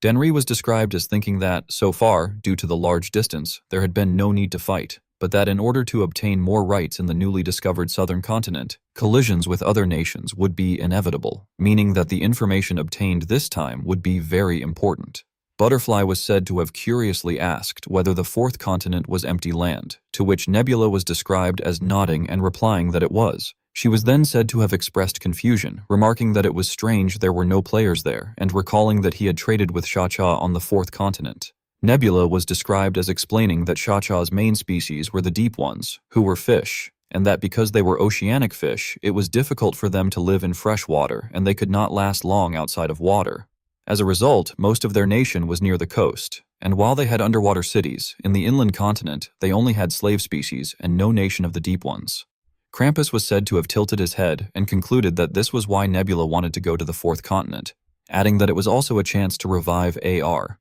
Speaker 1: Denri was described as thinking that, so far, due to the large distance, there had been no need to fight, but that in order to obtain more rights in the newly discovered southern continent, collisions with other nations would be inevitable, meaning that the information obtained this time would be very important. Butterfly was said to have curiously asked whether the fourth continent was empty land, to which Nebula was described as nodding and replying that it was. She was then said to have expressed confusion, remarking that it was strange there were no players there, and recalling that he had traded with Shacha on the fourth continent. Nebula was described as explaining that Shacha's main species were the deep ones, who were fish, and that because they were oceanic fish, it was difficult for them to live in fresh water and they could not last long outside of water. As a result, most of their nation was near the coast, and while they had underwater cities, in the inland continent, they only had slave species and no nation of the deep ones. Krampus was said to have tilted his head and concluded that this was why Nebula wanted to go to the fourth continent, adding that it was also a chance to revive AR.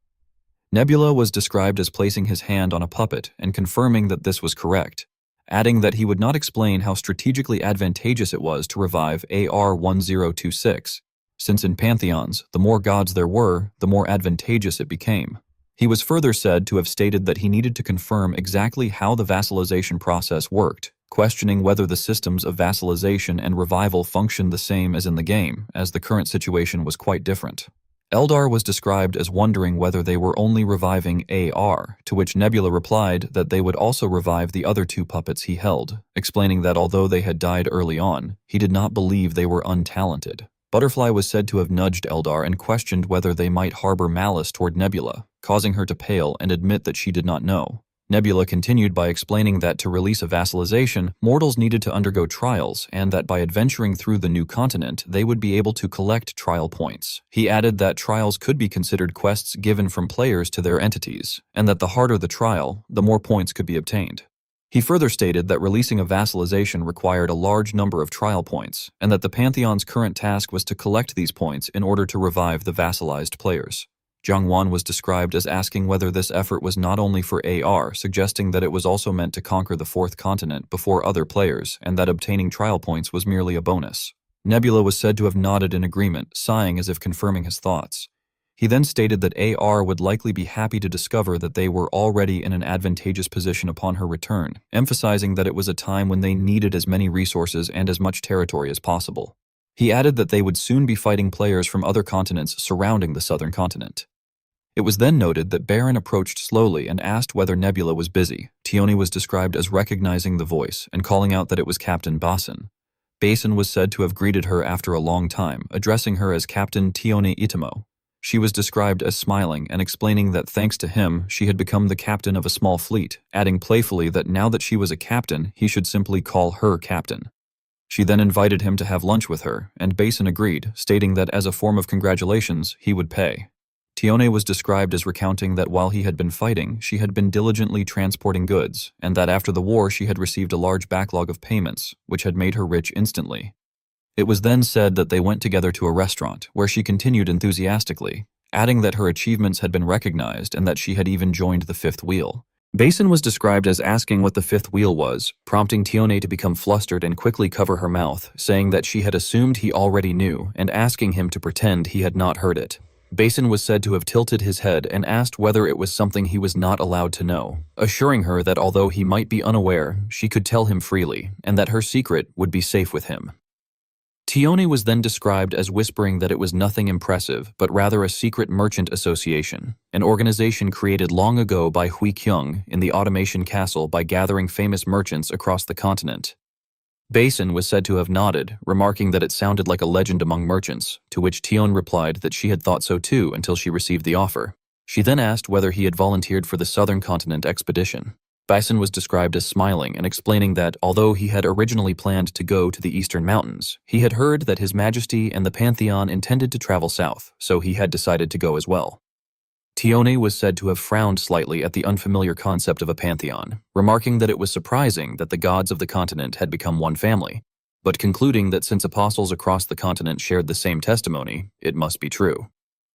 Speaker 1: Nebula was described as placing his hand on a puppet and confirming that this was correct, adding that he would not explain how strategically advantageous it was to revive AR-1026, since in pantheons, the more gods there were, the more advantageous it became. He was further said to have stated that he needed to confirm exactly how the vassalization process worked, questioning whether the systems of vassalization and revival functioned the same as in the game, as the current situation was quite different. Eldar was described as wondering whether they were only reviving AR, to which Nebula replied that they would also revive the other two puppets he held, explaining that although they had died early on, he did not believe they were untalented. Butterfly was said to have nudged Eldar and questioned whether they might harbor malice toward Nebula, causing her to pale and admit that she did not know. Nebula continued by explaining that to release a vassalization, mortals needed to undergo trials, and that by adventuring through the new continent, they would be able to collect trial points. He added that trials could be considered quests given from players to their entities, and that the harder the trial, the more points could be obtained. He further stated that releasing a vassalization required a large number of trial points, and that the Pantheon's current task was to collect these points in order to revive the vassalized players. Jiangwan was described as asking whether this effort was not only for AR, suggesting that it was also meant to conquer the fourth continent before other players, and that obtaining trial points was merely a bonus. Nebula was said to have nodded in agreement, sighing as if confirming his thoughts. He then stated that AR would likely be happy to discover that they were already in an advantageous position upon her return, emphasizing that it was a time when they needed as many resources and as much territory as possible. He added that they would soon be fighting players from other continents surrounding the southern continent. It was then noted that Baron approached slowly and asked whether Nebula was busy. Tione was described as recognizing the voice and calling out that it was Captain Basin. Basin was said to have greeted her after a long time, addressing her as Captain Tione Itamo. She was described as smiling and explaining that thanks to him, she had become the captain of a small fleet, adding playfully that now that she was a captain, he should simply call her captain. She then invited him to have lunch with her, and Basin agreed, stating that as a form of congratulations, he would pay. Tione was described as recounting that while he had been fighting, she had been diligently transporting goods, and that after the war she had received a large backlog of payments, which had made her rich instantly. It was then said that they went together to a restaurant, where she continued enthusiastically, adding that her achievements had been recognized and that she had even joined the fifth wheel. Basin was described as asking what the fifth wheel was, prompting Tione to become flustered and quickly cover her mouth, saying that she had assumed he already knew and asking him to pretend he had not heard it. Basin was said to have tilted his head and asked whether it was something he was not allowed to know, assuring her that although he might be unaware, she could tell him freely, and that her secret would be safe with him. Tione was then described as whispering that it was nothing impressive, but rather a secret merchant association, an organization created long ago by Hui Kyung in the Automation Castle by gathering famous merchants across the continent. Basin was said to have nodded, remarking that it sounded like a legend among merchants, to which Tione replied that she had thought so too until she received the offer. She then asked whether he had volunteered for the Southern Continent expedition. Basin was described as smiling and explaining that, although he had originally planned to go to the Eastern Mountains, he had heard that His Majesty and the Pantheon intended to travel south, so he had decided to go as well. Tione was said to have frowned slightly at the unfamiliar concept of a pantheon, remarking that it was surprising that the gods of the continent had become one family, but concluding that since apostles across the continent shared the same testimony, it must be true.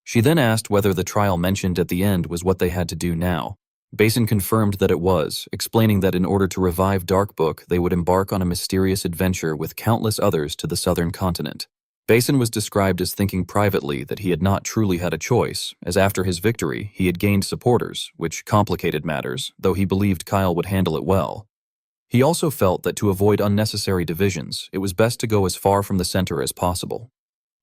Speaker 1: She then asked whether the trial mentioned at the end was what they had to do now. Basin confirmed that it was, explaining that in order to revive Darkbook, they would embark on a mysterious adventure with countless others to the southern continent. Basin was described as thinking privately that he had not truly had a choice, as after his victory, he had gained supporters, which complicated matters, though he believed Kyle would handle it well. He also felt that to avoid unnecessary divisions, it was best to go as far from the center as possible.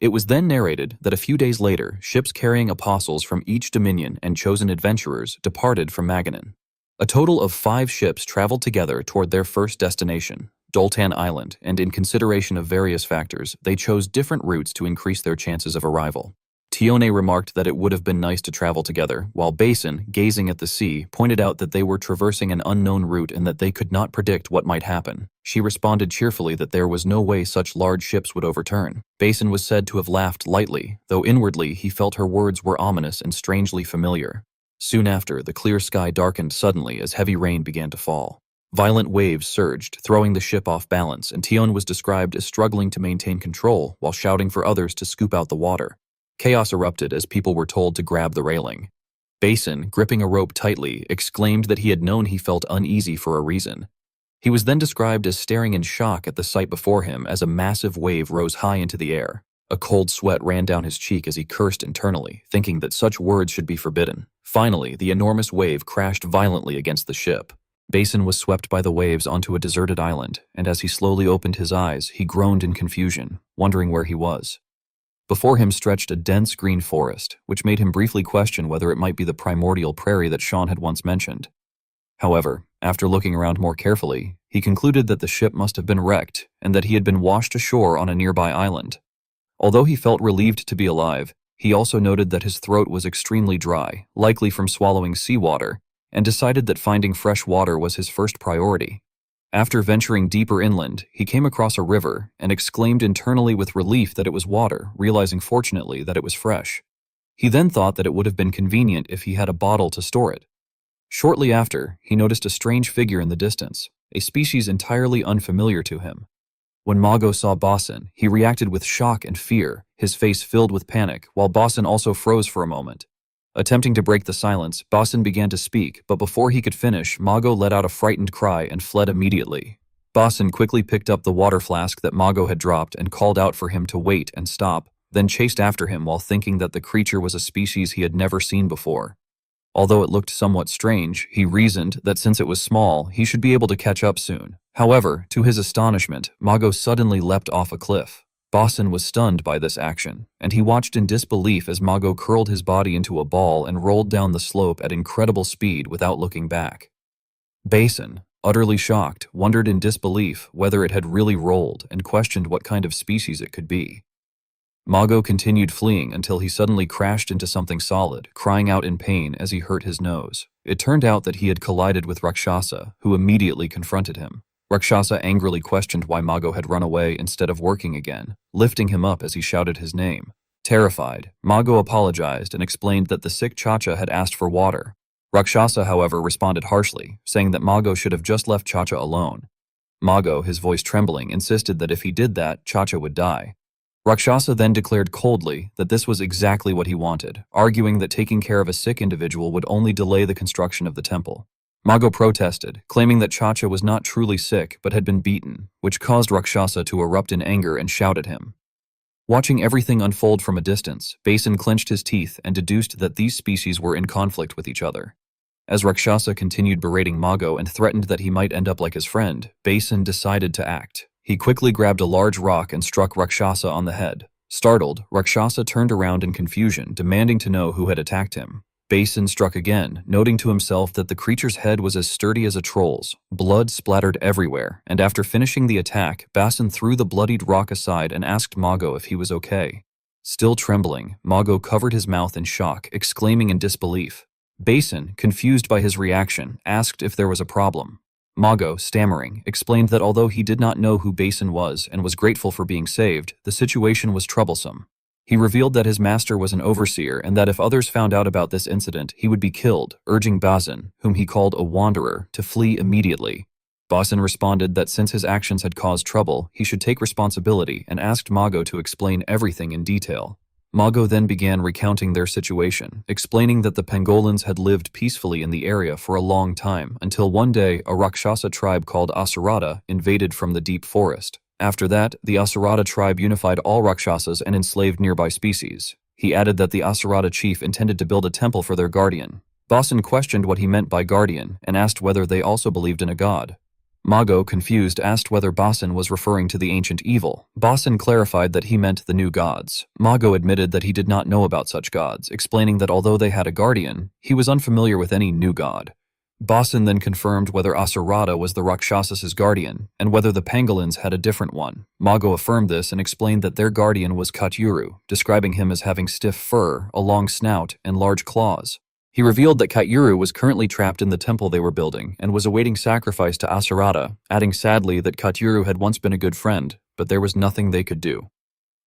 Speaker 1: It was then narrated that a few days later, ships carrying apostles from each dominion and chosen adventurers departed from Maganin. A total of 5 ships traveled together toward their first destination, Doltan Island, and in consideration of various factors, they chose different routes to increase their chances of arrival. Tione remarked that it would have been nice to travel together, while Basin, gazing at the sea, pointed out that they were traversing an unknown route and that they could not predict what might happen. She responded cheerfully that there was no way such large ships would overturn. Basin was said to have laughed lightly, though inwardly he felt her words were ominous and strangely familiar. Soon after, the clear sky darkened suddenly as heavy rain began to fall. Violent waves surged, throwing the ship off balance, and Tione was described as struggling to maintain control while shouting for others to scoop out the water. Chaos erupted as people were told to grab the railing. Basin, gripping a rope tightly, exclaimed that he had known he felt uneasy for a reason. He was then described as staring in shock at the sight before him as a massive wave rose high into the air. A cold sweat ran down his cheek as he cursed internally, thinking that such words should be forbidden. Finally, the enormous wave crashed violently against the ship. Basin was swept by the waves onto a deserted island, and as he slowly opened his eyes, he groaned in confusion, wondering where he was. Before him stretched a dense green forest, which made him briefly question whether it might be the primordial prairie that Sean had once mentioned. However, after looking around more carefully, he concluded that the ship must have been wrecked and that he had been washed ashore on a nearby island. Although he felt relieved to be alive, he also noted that his throat was extremely dry, likely from swallowing seawater, and decided that finding fresh water was his first priority. After venturing deeper inland, he came across a river and exclaimed internally with relief that it was water, realizing fortunately that it was fresh. He then thought that it would have been convenient if he had a bottle to store it. Shortly after, he noticed a strange figure in the distance, a species entirely unfamiliar to him. When Mago saw Basin, he reacted with shock and fear, his face filled with panic, while Basin also froze for a moment. Attempting to break the silence, Basin began to speak, but before he could finish, Mago let out a frightened cry and fled immediately. Basin quickly picked up the water flask that Mago had dropped and called out for him to wait and stop, then chased after him while thinking that the creature was a species he had never seen before. Although it looked somewhat strange, he reasoned that since it was small, he should be able to catch up soon. However, to his astonishment, Mago suddenly leapt off a cliff. Basin was stunned by this action, and he watched in disbelief as Mago curled his body into a ball and rolled down the slope at incredible speed without looking back. Basin, utterly shocked, wondered in disbelief whether it had really rolled and questioned what kind of species it could be. Mago continued fleeing until he suddenly crashed into something solid, crying out in pain as he hurt his nose. It turned out that he had collided with Rakshasa, who immediately confronted him. Rakshasa angrily questioned why Mago had run away instead of working again, lifting him up as he shouted his name. Terrified, Mago apologized and explained that the sick Chacha had asked for water. Rakshasa, however, responded harshly, saying that Mago should have just left Chacha alone. Mago, his voice trembling, insisted that if he did that, Chacha would die. Rakshasa then declared coldly that this was exactly what he wanted, arguing that taking care of a sick individual would only delay the construction of the temple. Mago protested, claiming that Chacha was not truly sick but had been beaten, which caused Rakshasa to erupt in anger and shout at him. Watching everything unfold from a distance, Basin clenched his teeth and deduced that these species were in conflict with each other. As Rakshasa continued berating Mago and threatened that he might end up like his friend, Basin decided to act. He quickly grabbed a large rock and struck Rakshasa on the head. Startled, Rakshasa turned around in confusion, demanding to know who had attacked him. Basin struck again, noting to himself that the creature's head was as sturdy as a troll's. Blood splattered everywhere, and after finishing the attack, Basin threw the bloodied rock aside and asked Mago if he was okay. Still trembling, Mago covered his mouth in shock, exclaiming in disbelief. Basin, confused by his reaction, asked if there was a problem. Mago, stammering, explained that although he did not know who Basin was and was grateful for being saved, the situation was troublesome. He revealed that his master was an overseer and that if others found out about this incident, he would be killed, urging Basin, whom he called a wanderer, to flee immediately. Basin responded that since his actions had caused trouble, he should take responsibility and asked Mago to explain everything in detail. Mago then began recounting their situation, explaining that the pangolins had lived peacefully in the area for a long time until one day a Rakshasa tribe called Asura invaded from the deep forest. After that, the Asura tribe unified all Rakshasas and enslaved nearby species. He added that the Asura chief intended to build a temple for their guardian. Basin questioned what he meant by guardian and asked whether they also believed in a god. Mago, confused, asked whether Basin was referring to the ancient evil. Basin clarified that he meant the new gods. Mago admitted that he did not know about such gods, explaining that although they had a guardian, he was unfamiliar with any new god. Basin then confirmed whether Asura was the Rakshasas' guardian, and whether the pangolins had a different one. Mago affirmed this and explained that their guardian was Katyuru, describing him as having stiff fur, a long snout, and large claws. He revealed that Katyuru was currently trapped in the temple they were building and was awaiting sacrifice to Asura, adding sadly that Katyuru had once been a good friend, but there was nothing they could do.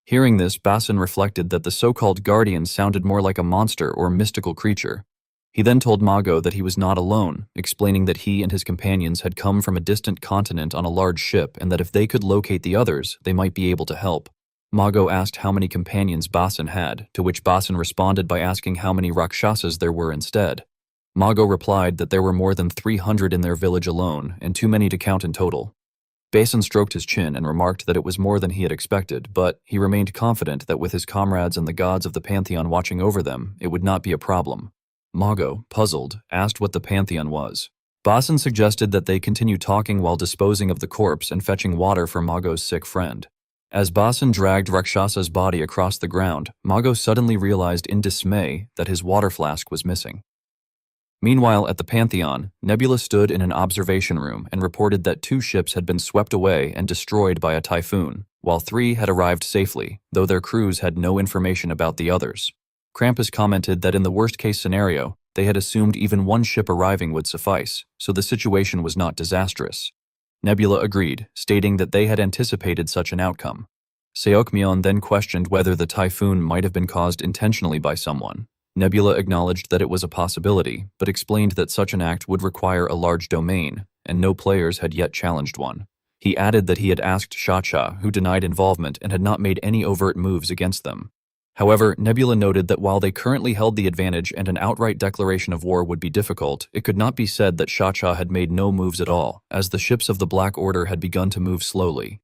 Speaker 1: Hearing this, Basin reflected that the so-called guardian sounded more like a monster or mystical creature. He then told Mago that he was not alone, explaining that he and his companions had come from a distant continent on a large ship and that if they could locate the others, they might be able to help. Mago asked how many companions Basin had, to which Basin responded by asking how many Rakshasas there were instead. Mago replied that there were more than 300 in their village alone, and too many to count in total. Basin stroked his chin and remarked that it was more than he had expected, but he remained confident that with his comrades and the gods of the Pantheon watching over them, it would not be a problem. Mago, puzzled, asked what the Pantheon was. Basin suggested that they continue talking while disposing of the corpse and fetching water for Mago's sick friend. As Basin dragged Rakshasa's body across the ground, Mago suddenly realized in dismay that his water flask was missing. Meanwhile, at the Pantheon, Nebula stood in an observation room and reported that 2 ships had been swept away and destroyed by a typhoon, while 3 had arrived safely, though their crews had no information about the others. Krampus commented that in the worst-case scenario, they had assumed even 1 ship arriving would suffice, so the situation was not disastrous. Nebula agreed, stating that they had anticipated such an outcome. Seokmyeon then questioned whether the typhoon might have been caused intentionally by someone. Nebula acknowledged that it was a possibility, but explained that such an act would require a large domain, and no players had yet challenged one. He added that he had asked Cha-Cha, who denied involvement and had not made any overt moves against them. However, Nebula noted that while they currently held the advantage and an outright declaration of war would be difficult, it could not be said that Cha-Cha had made no moves at all, as the ships of the Black Order had begun to move slowly.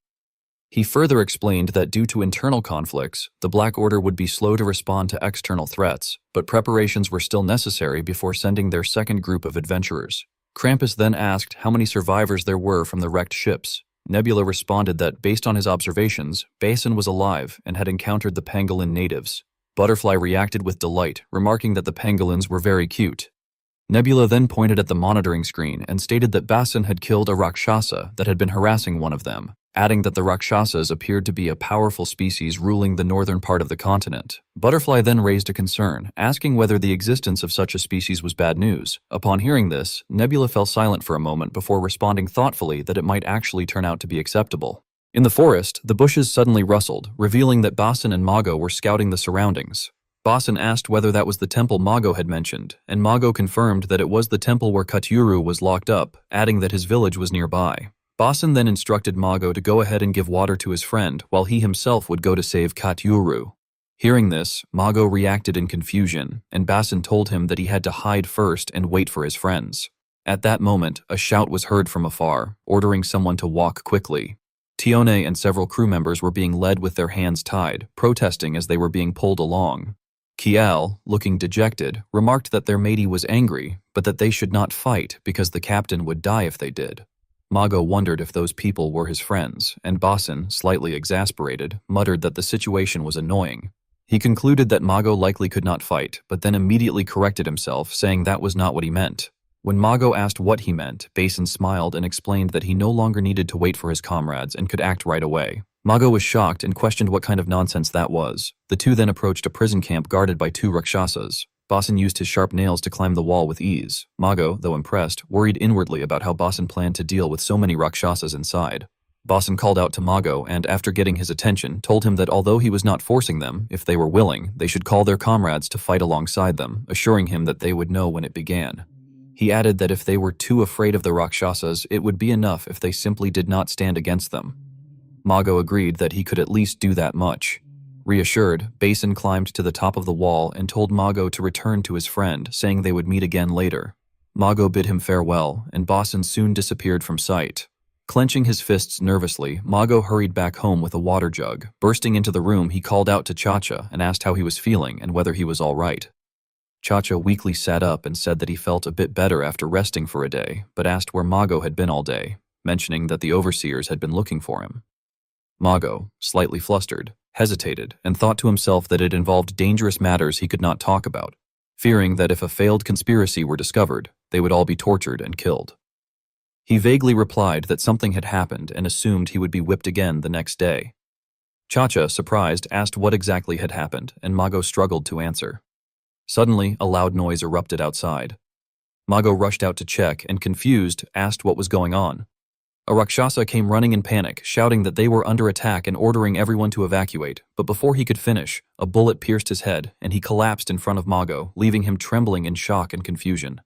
Speaker 1: He further explained that due to internal conflicts, the Black Order would be slow to respond to external threats, but preparations were still necessary before sending their second group of adventurers. Krampus then asked how many survivors there were from the wrecked ships. Nebula responded that, based on his observations, Basin was alive and had encountered the pangolin natives. Butterfly reacted with delight, remarking that the pangolins were very cute. Nebula then pointed at the monitoring screen and stated that Basin had killed a Rakshasa that had been harassing one of them, adding that the Rakshasas appeared to be a powerful species ruling the northern part of the continent. Butterfly then raised a concern, asking whether the existence of such a species was bad news. Upon hearing this, Nebula fell silent for a moment before responding thoughtfully that it might actually turn out to be acceptable. In the forest, the bushes suddenly rustled, revealing that Basin and Mago were scouting the surroundings. Basin asked whether that was the temple Mago had mentioned, and Mago confirmed that it was the temple where Katyuru was locked up, adding that his village was nearby. Basin then instructed Mago to go ahead and give water to his friend, while he himself would go to save Katyuru. Hearing this, Mago reacted in confusion, and Basin told him that he had to hide first and wait for his friends. At that moment, a shout was heard from afar, ordering someone to walk quickly. Tione and several crew members were being led with their hands tied, protesting as they were being pulled along. Kial, looking dejected, remarked that their matey was angry, but that they should not fight because the captain would die if they did. Mago wondered if those people were his friends, and Basin, slightly exasperated, muttered that the situation was annoying. He concluded that Mago likely could not fight, but then immediately corrected himself, saying that was not what he meant. When Mago asked what he meant, Basin smiled and explained that he no longer needed to wait for his comrades and could act right away. Mago was shocked and questioned what kind of nonsense that was. The two then approached a prison camp guarded by 2 Rakshasas. Basin used his sharp nails to climb the wall with ease. Mago, though impressed, worried inwardly about how Basin planned to deal with so many Rakshasas inside. Basin called out to Mago and, after getting his attention, told him that although he was not forcing them, if they were willing, they should call their comrades to fight alongside them, assuring him that they would know when it began. He added that if they were too afraid of the Rakshasas, it would be enough if they simply did not stand against them. Mago agreed that he could at least do that much. Reassured, Basin climbed to the top of the wall and told Mago to return to his friend, saying they would meet again later. Mago bid him farewell, and Basin soon disappeared from sight. Clenching his fists nervously, Mago hurried back home with a water jug. Bursting into the room, he called out to Cha-Cha and asked how he was feeling and whether he was all right. Cha-Cha weakly sat up and said that he felt a bit better after resting for a day, but asked where Mago had been all day, mentioning that the overseers had been looking for him. Mago, slightly flustered, hesitated and thought to himself that it involved dangerous matters he could not talk about, fearing that if a failed conspiracy were discovered, they would all be tortured and killed. He vaguely replied that something had happened and assumed he would be whipped again the next day. Cha-Cha, surprised, asked what exactly had happened, and Mago struggled to answer. Suddenly, a loud noise erupted outside. Mago rushed out to check and, confused, asked what was going on. A Rakshasa came running in panic, shouting that they were under attack and ordering everyone to evacuate, but before he could finish, a bullet pierced his head and he collapsed in front of Mago, leaving him trembling in shock and confusion.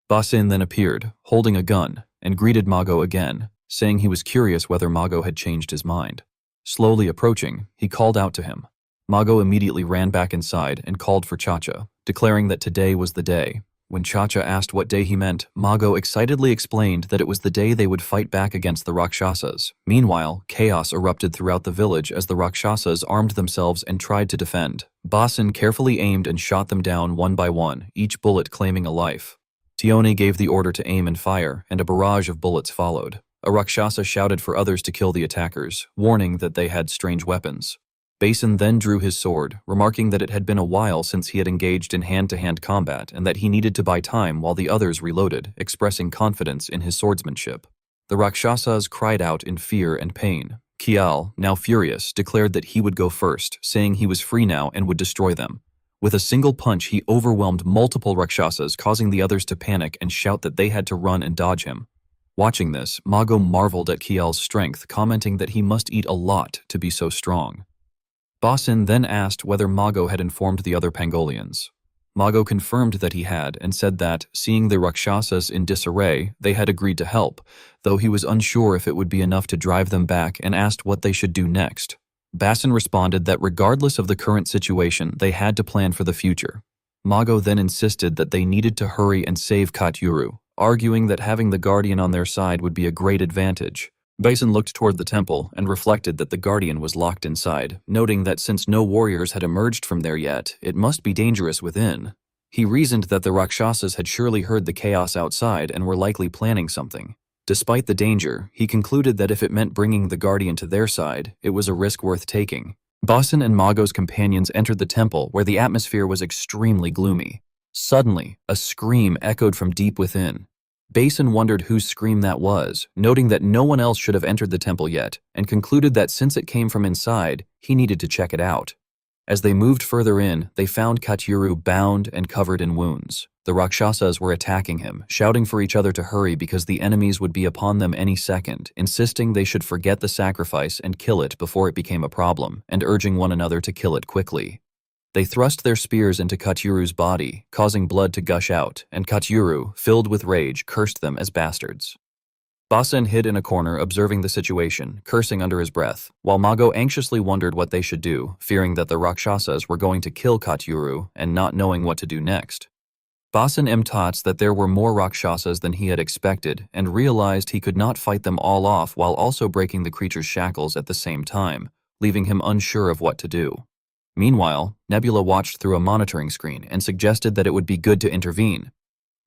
Speaker 1: Basin then appeared, holding a gun, and greeted Mago again, saying he was curious whether Mago had changed his mind. Slowly approaching, he called out to him. Mago immediately ran back inside and called for Cha-Cha, declaring that today was the day. When Cha-Cha asked what day he meant, Mago excitedly explained that it was the day they would fight back against the Rakshasas. Meanwhile, chaos erupted throughout the village as the Rakshasas armed themselves and tried to defend. Basin carefully aimed and shot them down one by one, each bullet claiming a life. Tione gave the order to aim and fire, and a barrage of bullets followed. A Rakshasa shouted for others to kill the attackers, warning that they had strange weapons. Basin then drew his sword, remarking that it had been a while since he had engaged in hand-to-hand combat and that he needed to buy time while the others reloaded, expressing confidence in his swordsmanship. The Rakshasas cried out in fear and pain. Kial, now furious, declared that he would go first, saying he was free now and would destroy them. With a single punch, he overwhelmed multiple Rakshasas, causing the others to panic and shout that they had to run and dodge him. Watching this, Mago marveled at Kial's strength, commenting that he must eat a lot to be so strong. Basin then asked whether Mago had informed the other Pangolians. Mago confirmed that he had and said that, seeing the Rakshasas in disarray, they had agreed to help, though he was unsure if it would be enough to drive them back and asked what they should do next. Basin responded that regardless of the current situation, they had to plan for the future. Mago then insisted that they needed to hurry and save Katyuru, arguing that having the Guardian on their side would be a great advantage. Basin looked toward the temple and reflected that the Guardian was locked inside, noting that since no warriors had emerged from there yet, it must be dangerous within. He reasoned that the Rakshasas had surely heard the chaos outside and were likely planning something. Despite the danger, he concluded that if it meant bringing the Guardian to their side, it was a risk worth taking. Basin and Mago's companions entered the temple, where the atmosphere was extremely gloomy. Suddenly, a scream echoed from deep within. Basin wondered whose scream that was, noting that no one else should have entered the temple yet, and concluded that since it came from inside, he needed to check it out. As they moved further in, they found Katyuru bound and covered in wounds. The Rakshasas were attacking him, shouting for each other to hurry because the enemies would be upon them any second, insisting they should forget the sacrifice and kill it before it became a problem, and urging one another to kill it quickly. They thrust their spears into Katyuru's body, causing blood to gush out, and Katyuru, filled with rage, cursed them as bastards. Basin hid in a corner observing the situation, cursing under his breath, while Mago anxiously wondered what they should do, fearing that the Rakshasas were going to kill Katyuru and not knowing what to do next. Basin thought that there were more Rakshasas than he had expected and realized he could not fight them all off while also breaking the creature's shackles at the same time, leaving him unsure of what to do. Meanwhile, Nebula watched through a monitoring screen and suggested that it would be good to intervene.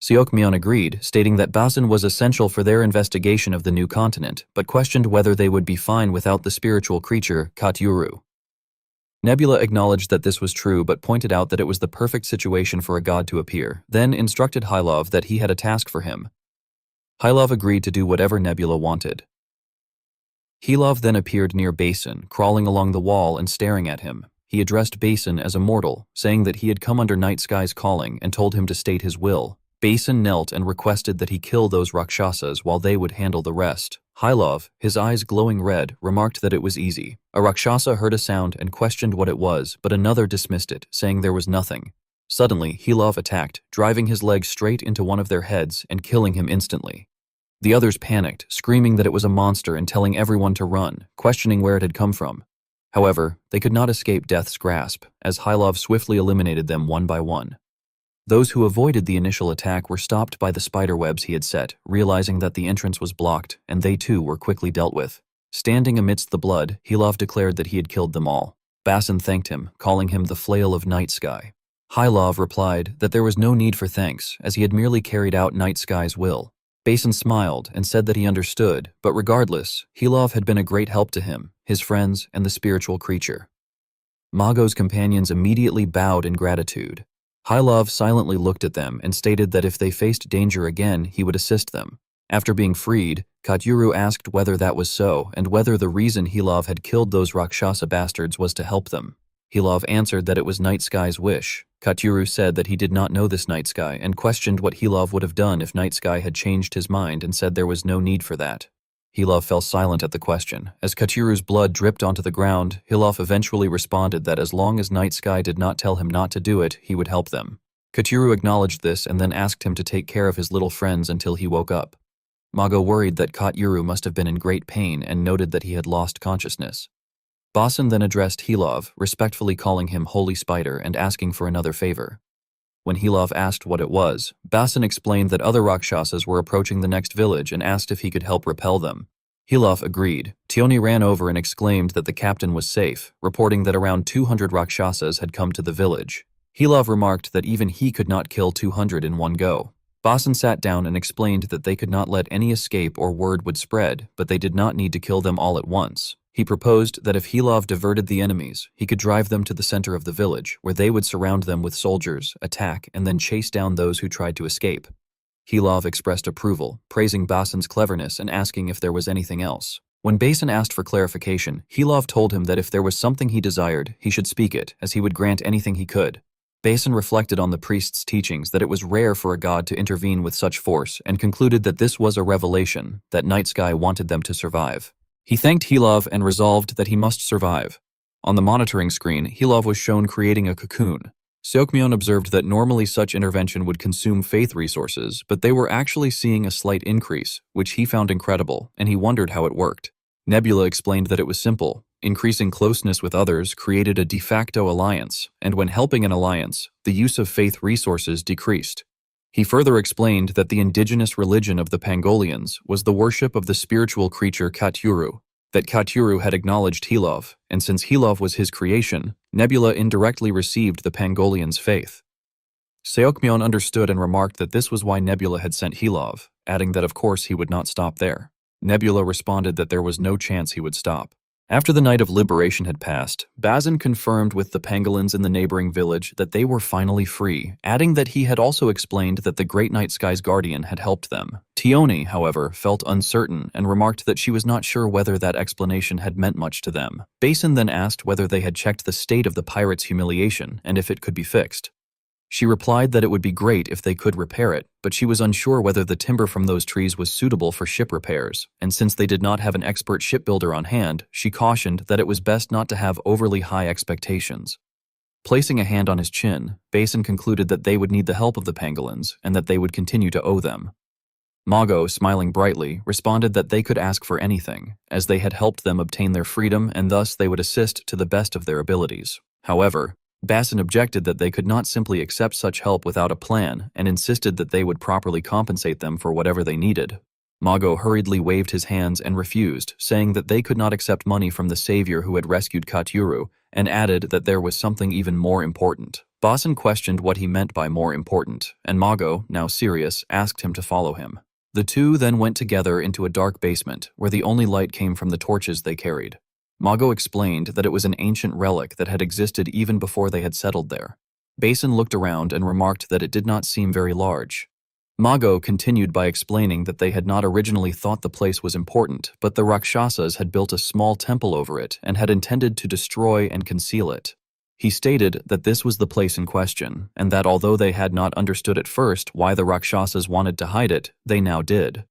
Speaker 1: Seokmyeon agreed, stating that Basin was essential for their investigation of the new continent, but questioned whether they would be fine without the spiritual creature, Katyuru. Nebula acknowledged that this was true but pointed out that it was the perfect situation for a god to appear, then instructed Hylov that he had a task for him. Hylov agreed to do whatever Nebula wanted. Hylov then appeared near Basin, crawling along the wall and staring at him. He addressed Basin as a mortal, saying that he had come under Night Sky's calling and told him to state his will. Basin knelt and requested that he kill those Rakshasas while they would handle the rest. Hylov, his eyes glowing red, remarked that it was easy. A Rakshasa heard a sound and questioned what it was, but another dismissed it, saying there was nothing. Suddenly, Hylov attacked, driving his leg straight into one of their heads and killing him instantly. The others panicked, screaming that it was a monster and telling everyone to run, questioning where it had come from. However, they could not escape death's grasp, as Hylov swiftly eliminated them one by one. Those who avoided the initial attack were stopped by the spiderwebs he had set, realizing that the entrance was blocked, and they too were quickly dealt with. Standing amidst the blood, Hylov declared that he had killed them all. Basin thanked him, calling him the flail of Night Sky. Hylov replied that there was no need for thanks, as he had merely carried out Night Sky's will. Basin smiled and said that he understood, but regardless, Hylov had been a great help to him, his friends, and the spiritual creature. Mago's companions immediately bowed in gratitude. Hylov silently looked at them and stated that if they faced danger again, he would assist them. After being freed, Katyuru asked whether that was so and whether the reason Hylov had killed those Rakshasa bastards was to help them. Hylov answered that it was Night Sky's wish. Katyuru said that he did not know this Night Sky and questioned what Hylov would have done if Night Sky had changed his mind and said there was no need for that. Hylov fell silent at the question. As Katyuru's blood dripped onto the ground, Hylov eventually responded that as long as Night Sky did not tell him not to do it, he would help them. Katyuru acknowledged this and then asked him to take care of his little friends until he woke up. Mago worried that Katyuru must have been in great pain and noted that he had lost consciousness. Basin then addressed Hylov, respectfully calling him Holy Spider and asking for another favor. When Hilov asked what it was, Basin explained that other Rakshasas were approaching the next village and asked if he could help repel them. Hilov agreed. Tioni ran over and exclaimed that the captain was safe, reporting that around 200 Rakshasas had come to the village. Hilov remarked that even he could not kill 200 in one go. Basin sat down and explained that they could not let any escape or word would spread, but they did not need to kill them all at once. He proposed that if Hilov diverted the enemies, he could drive them to the center of the village, where they would surround them with soldiers, attack, and then chase down those who tried to escape. Hilov expressed approval, praising Basin's cleverness and asking if there was anything else. When Basin asked for clarification, Hilov told him that if there was something he desired, he should speak it, as he would grant anything he could. Basin reflected on the priest's teachings that it was rare for a god to intervene with such force and concluded that this was a revelation, that Night Sky wanted them to survive. He thanked Hilov and resolved that he must survive. On the monitoring screen, Hilov was shown creating a cocoon. Seokmyeon observed that normally such intervention would consume faith resources, but they were actually seeing a slight increase, which he found incredible, and he wondered how it worked. Nebula explained that it was simple. Increasing closeness with others created a de facto alliance, and when helping an alliance, the use of faith resources decreased. He further explained that the indigenous religion of the Pangolians was the worship of the spiritual creature Katyuru, that Katyuru had acknowledged Hilov, and since Hilov was his creation, Nebula indirectly received the Pangolians' faith. Seokmyeon understood and remarked that this was why Nebula had sent Hilov, adding that of course he would not stop there. Nebula responded that there was no chance he would stop. After the night of liberation had passed, Basin confirmed with the pangolins in the neighboring village that they were finally free, adding that he had also explained that the Great Night Sky's guardian had helped them. Tioni, however, felt uncertain and remarked that she was not sure whether that explanation had meant much to them. Basin then asked whether they had checked the state of the pirates' humiliation and if it could be fixed. She replied that it would be great if they could repair it, but she was unsure whether the timber from those trees was suitable for ship repairs, and since they did not have an expert shipbuilder on hand, she cautioned that it was best not to have overly high expectations. Placing a hand on his chin, Basin concluded that they would need the help of the pangolins and that they would continue to owe them. Mago, smiling brightly, responded that they could ask for anything, as they had helped them obtain their freedom and thus they would assist to the best of their abilities. However, Basin objected that they could not simply accept such help without a plan and insisted that they would properly compensate them for whatever they needed. Mago hurriedly waved his hands and refused, saying that they could not accept money from the savior who had rescued Katyuru, and added that there was something even more important. Basin questioned what he meant by more important, and Mago, now serious, asked him to follow him. The two then went together into a dark basement, where the only light came from the torches they carried. Mago explained that it was an ancient relic that had existed even before they had settled there. Basin looked around and remarked that it did not seem very large. Mago continued by explaining that they had not originally thought the place was important, but the Rakshasas had built a small temple over it and had intended to destroy and conceal it. He stated that this was the place in question, and that although they had not understood at first why the Rakshasas wanted to hide it, they now did.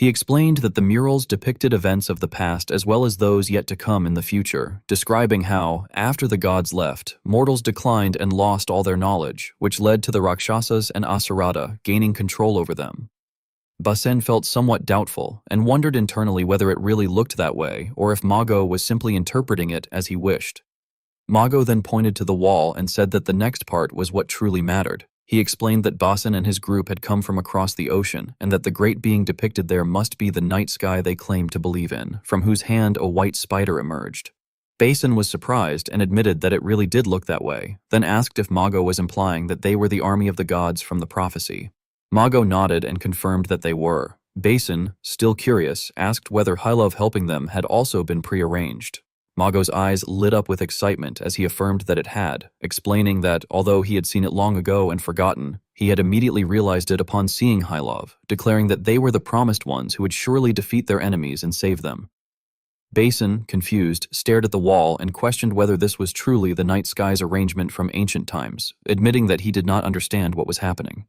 Speaker 1: He explained that the murals depicted events of the past as well as those yet to come in the future, describing how, after the gods left, mortals declined and lost all their knowledge, which led to the Rakshasas and Asura gaining control over them. Basin felt somewhat doubtful and wondered internally whether it really looked that way or if Mago was simply interpreting it as he wished. Mago then pointed to the wall and said that the next part was what truly mattered. He explained that Basin and his group had come from across the ocean and that the great being depicted there must be the night sky they claimed to believe in, from whose hand a white spider emerged. Basin was surprised and admitted that it really did look that way, then asked if Mago was implying that they were the army of the gods from the prophecy. Mago nodded and confirmed that they were. Basin, still curious, asked whether Hilov helping them had also been prearranged. Mago's eyes lit up with excitement as he affirmed that it had, explaining that, although he had seen it long ago and forgotten, he had immediately realized it upon seeing Hilov, declaring that they were the promised ones who would surely defeat their enemies and save them. Basin, confused, stared at the wall and questioned whether this was truly the night sky's arrangement from ancient times, admitting that he did not understand what was happening.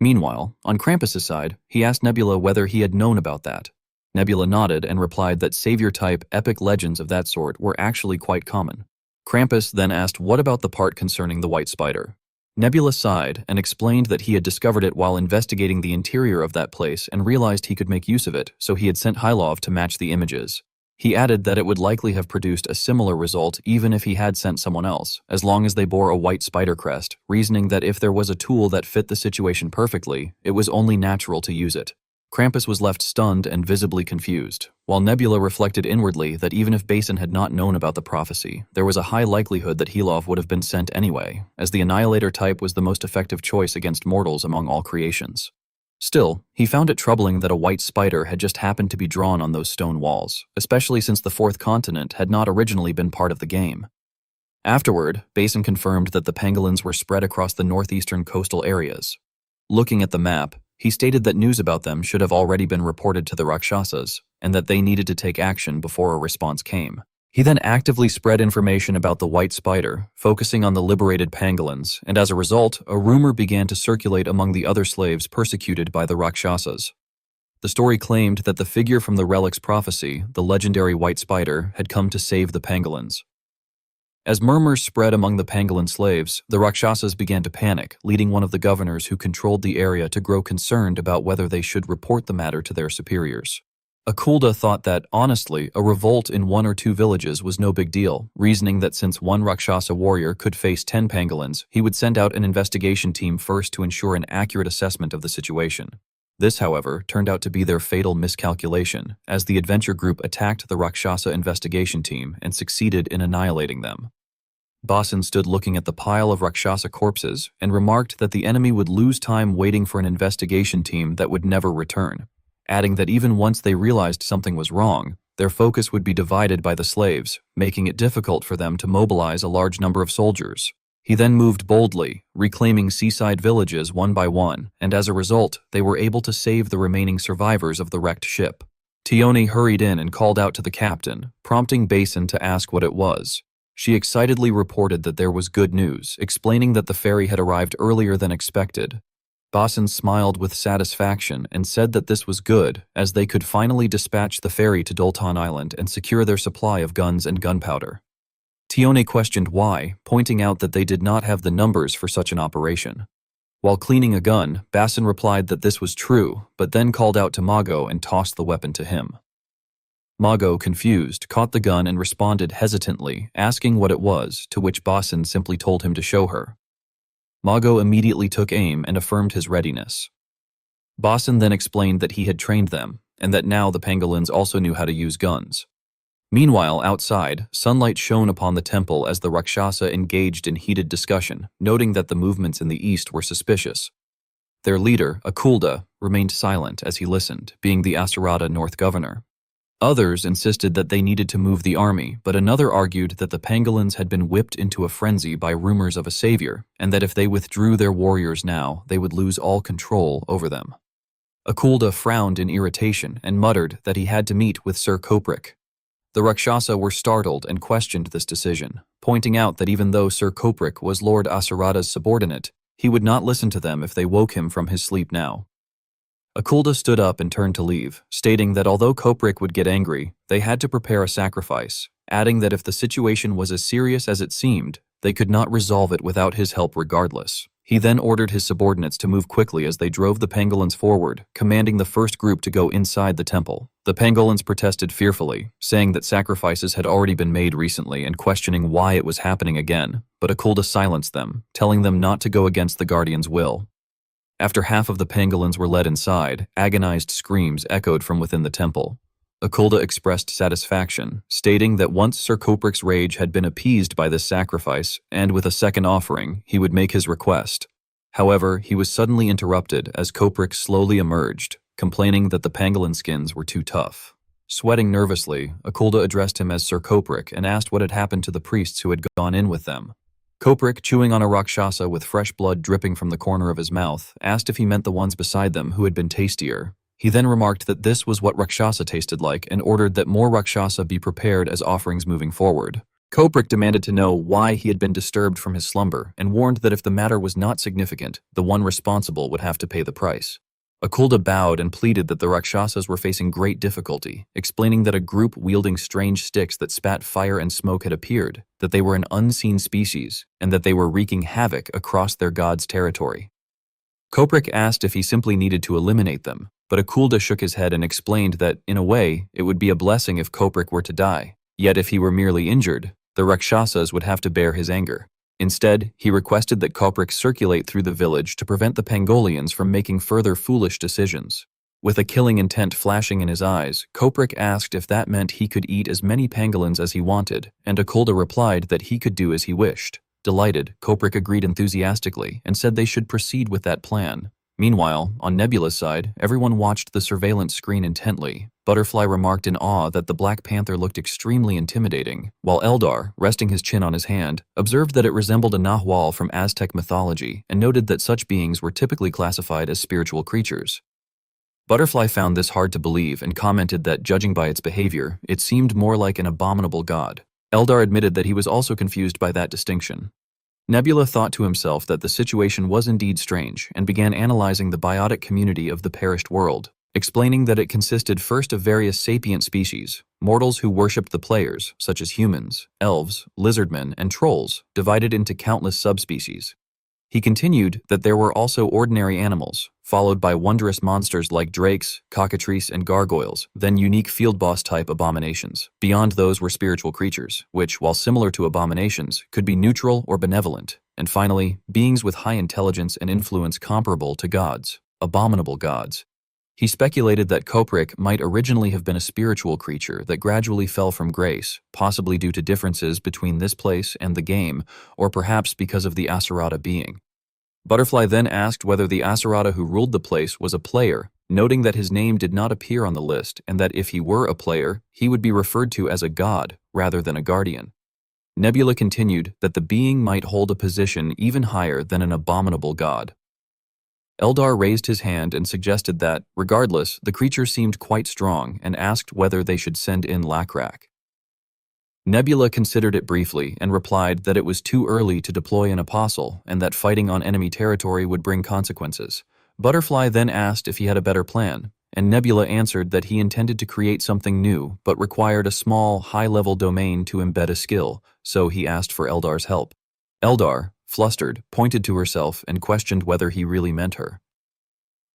Speaker 1: Meanwhile, on Krampus's side, he asked Nebula whether he had known about that. Nebula nodded and replied that savior-type epic legends of that sort were actually quite common. Krampus then asked what about the part concerning the white spider. Nebula sighed and explained that he had discovered it while investigating the interior of that place and realized he could make use of it, so he had sent Hilov to match the images. He added that it would likely have produced a similar result even if he had sent someone else, as long as they bore a white spider crest, reasoning that if there was a tool that fit the situation perfectly, it was only natural to use it. Krampus was left stunned and visibly confused, while Nebula reflected inwardly that even if Basin had not known about the prophecy, there was a high likelihood that Helov would have been sent anyway, as the Annihilator type was the most effective choice against mortals among all creations. Still, he found it troubling that a white spider had just happened to be drawn on those stone walls, especially since the fourth continent had not originally been part of the game. Afterward, Basin confirmed that the pangolins were spread across the northeastern coastal areas. Looking at the map, he stated that news about them should have already been reported to the Rakshasas, and that they needed to take action before a response came. He then actively spread information about the white spider, focusing on the liberated pangolins, and as a result, a rumor began to circulate among the other slaves persecuted by the Rakshasas. The story claimed that the figure from the relic's prophecy, the legendary white spider, had come to save the pangolins. As murmurs spread among the pangolin slaves, the Rakshasas began to panic, leading one of the governors who controlled the area to grow concerned about whether they should report the matter to their superiors. Akulda thought that, honestly, a revolt in 1 or 2 villages was no big deal, reasoning that since one Rakshasa warrior could face 10 pangolins, he would send out an investigation team first to ensure an accurate assessment of the situation. This, however, turned out to be their fatal miscalculation, as the adventure group attacked the Rakshasa investigation team and succeeded in annihilating them. Basin stood looking at the pile of Rakshasa corpses and remarked that the enemy would lose time waiting for an investigation team that would never return, adding that even once they realized something was wrong, their focus would be divided by the slaves, making it difficult for them to mobilize a large number of soldiers. He then moved boldly, reclaiming seaside villages one by one, and as a result, they were able to save the remaining survivors of the wrecked ship. Tione hurried in and called out to the captain, prompting Basin to ask what it was. She excitedly reported that there was good news, explaining that the ferry had arrived earlier than expected. Basin smiled with satisfaction and said that this was good, as they could finally dispatch the ferry to Dolton Island and secure their supply of guns and gunpowder. Tione questioned why, pointing out that they did not have the numbers for such an operation. While cleaning a gun, Basin replied that this was true, but then called out to Mago and tossed the weapon to him. Mago, confused, caught the gun and responded hesitantly, asking what it was, to which Basin simply told him to show her. Mago immediately took aim and affirmed his readiness. Basin then explained that he had trained them, and that now the pangolins also knew how to use guns. Meanwhile, outside, sunlight shone upon the temple as the Rakshasa engaged in heated discussion, noting that the movements in the east were suspicious. Their leader, Akulda, remained silent as he listened, being the Asura North governor. Others insisted that they needed to move the army, but another argued that the pangolins had been whipped into a frenzy by rumors of a savior, and that if they withdrew their warriors now, they would lose all control over them. Akulda frowned in irritation and muttered that he had to meet with Sir Koprik. The Rakshasa were startled and questioned this decision, pointing out that even though Sir Koprik was Lord Asurada's subordinate, he would not listen to them if they woke him from his sleep now. Akulda stood up and turned to leave, stating that although Koprik would get angry, they had to prepare a sacrifice, adding that if the situation was as serious as it seemed, they could not resolve it without his help regardless. He then ordered his subordinates to move quickly as they drove the pangolins forward, commanding the first group to go inside the temple. The pangolins protested fearfully, saying that sacrifices had already been made recently and questioning why it was happening again, but Akulda silenced them, telling them not to go against the guardian's will. After half of the pangolins were led inside, agonized screams echoed from within the temple. Akulda expressed satisfaction, stating that once Sir Koprik's rage had been appeased by this sacrifice, and with a second offering, he would make his request. However, he was suddenly interrupted as Koprik slowly emerged, complaining that the pangolin skins were too tough. Sweating nervously, Akulda addressed him as Sir Koprik and asked what had happened to the priests who had gone in with them. Koprik, chewing on a Rakshasa with fresh blood dripping from the corner of his mouth, asked if he meant the ones beside them who had been tastier. He then remarked that this was what Rakshasa tasted like and ordered that more Rakshasa be prepared as offerings moving forward. Koprik demanded to know why he had been disturbed from his slumber and warned that if the matter was not significant, the one responsible would have to pay the price. Akulda bowed and pleaded that the Rakshasas were facing great difficulty, explaining that a group wielding strange sticks that spat fire and smoke had appeared, that they were an unseen species, and that they were wreaking havoc across their god's territory. Koprik asked if he simply needed to eliminate them, But Akulda shook his head and explained that, in a way, it would be a blessing if Koprik were to die. Yet if he were merely injured, the Rakshasas would have to bear his anger. Instead, he requested that Koprik circulate through the village to prevent the Pangolians from making further foolish decisions. With a killing intent flashing in his eyes, Koprik asked if that meant he could eat as many pangolins as he wanted, and Akulda replied that he could do as he wished. Delighted, Koprik agreed enthusiastically and said they should proceed with that plan. Meanwhile, on Nebula's side, everyone watched the surveillance screen intently. Butterfly remarked in awe that the Black Panther looked extremely intimidating, while Eldar, resting his chin on his hand, observed that it resembled a Nahual from Aztec mythology and noted that such beings were typically classified as spiritual creatures. Butterfly found this hard to believe and commented that, judging by its behavior, it seemed more like an abominable god. Eldar admitted that he was also confused by that distinction. Nebula thought to himself that the situation was indeed strange and began analyzing the biotic community of the perished world, explaining that it consisted first of various sapient species, mortals who worshipped the players, such as humans, elves, lizardmen, and trolls, divided into countless subspecies. He continued that there were also ordinary animals, followed by wondrous monsters like drakes, cockatrices, and gargoyles, then unique field boss-type abominations. Beyond those were spiritual creatures, which, while similar to abominations, could be neutral or benevolent. And finally, beings with high intelligence and influence comparable to gods, abominable gods. He speculated that Koprik might originally have been a spiritual creature that gradually fell from grace, possibly due to differences between this place and the game, or perhaps because of the Asura being. Butterfly then asked whether the Asura who ruled the place was a player, noting that his name did not appear on the list and that if he were a player, he would be referred to as a god rather than a guardian. Nebula continued that the being might hold a position even higher than an abominable god. Eldar raised his hand and suggested that, regardless, the creature seemed quite strong and asked whether they should send in Lakrak. Nebula considered it briefly and replied that it was too early to deploy an apostle and that fighting on enemy territory would bring consequences. Butterfly then asked if he had a better plan, and Nebula answered that he intended to create something new but required a small, high-level domain to embed a skill, so he asked for Eldar's help. Eldar, flustered, pointed to herself and questioned whether he really meant her.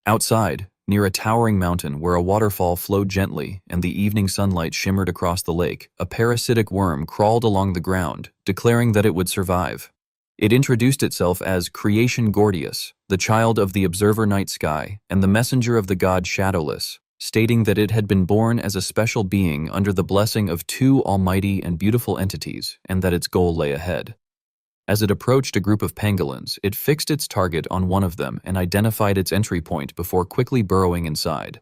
Speaker 1: Outside, near a towering mountain where a waterfall flowed gently and the evening sunlight shimmered across the lake, a parasitic worm crawled along the ground, declaring that it would survive. It introduced itself as Creation Gordius, the child of the observer night sky and the messenger of the god Shadowless, stating that it had been born as a special being under the blessing of two almighty and beautiful entities and that its goal lay ahead. As it approached a group of pangolins, it fixed its target on one of them and identified its entry point before quickly burrowing inside.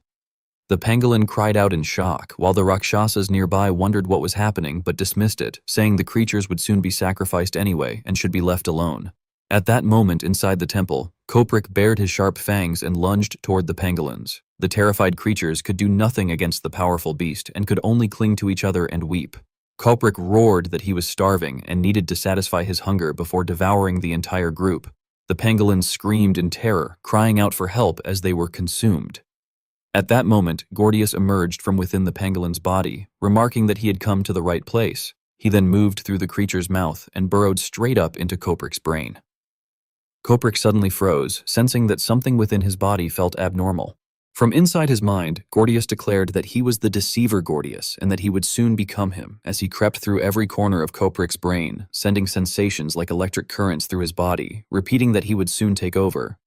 Speaker 1: The pangolin cried out in shock, while the Rakshasas nearby wondered what was happening but dismissed it, saying the creatures would soon be sacrificed anyway and should be left alone. At that moment inside the temple, Koprik bared his sharp fangs and lunged toward the pangolins. The terrified creatures could do nothing against the powerful beast and could only cling to each other and weep. Koprik roared that he was starving and needed to satisfy his hunger before devouring the entire group. The pangolins screamed in terror, crying out for help as they were consumed. At that moment, Gordius emerged from within the pangolin's body, remarking that he had come to the right place. He then moved through the creature's mouth and burrowed straight up into Koprik's brain. Koprik suddenly froze, sensing that something within his body felt abnormal. From inside his mind, Gordius declared that he was the deceiver Gordius and that he would soon become him as he crept through every corner of Koprik's brain, sending sensations like electric currents through his body, repeating that he would soon take over.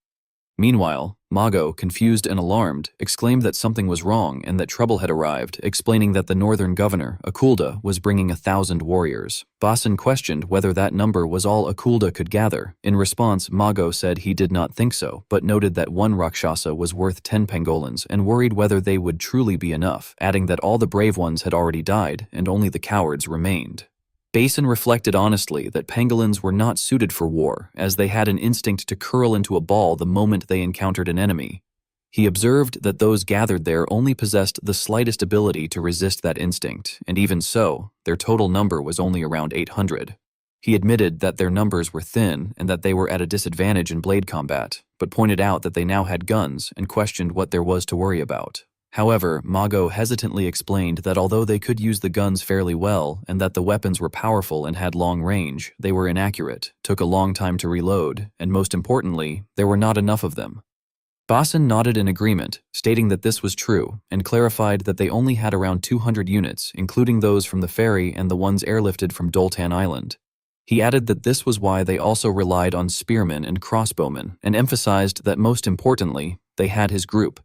Speaker 1: Meanwhile, Mago, confused and alarmed, exclaimed that something was wrong and that trouble had arrived, explaining that the northern governor, Akulda, was bringing 1,000 warriors. Basin questioned whether that number was all Akulda could gather. In response, Mago said he did not think so, but noted that one Rakshasa was worth 10 pangolins and worried whether they would truly be enough, adding that all the brave ones had already died and only the cowards remained. Basin reflected honestly that pangolins were not suited for war, as they had an instinct to curl into a ball the moment they encountered an enemy. He observed that those gathered there only possessed the slightest ability to resist that instinct, and even so, their total number was only around 800. He admitted that their numbers were thin and that they were at a disadvantage in blade combat, but pointed out that they now had guns and questioned what there was to worry about. However, Mago hesitantly explained that although they could use the guns fairly well and that the weapons were powerful and had long range, they were inaccurate, took a long time to reload, and most importantly, there were not enough of them. Basin nodded in agreement, stating that this was true, and clarified that they only had around 200 units, including those from the ferry and the ones airlifted from Doltan Island. He added that this was why they also relied on spearmen and crossbowmen, and emphasized that most importantly, they had his group.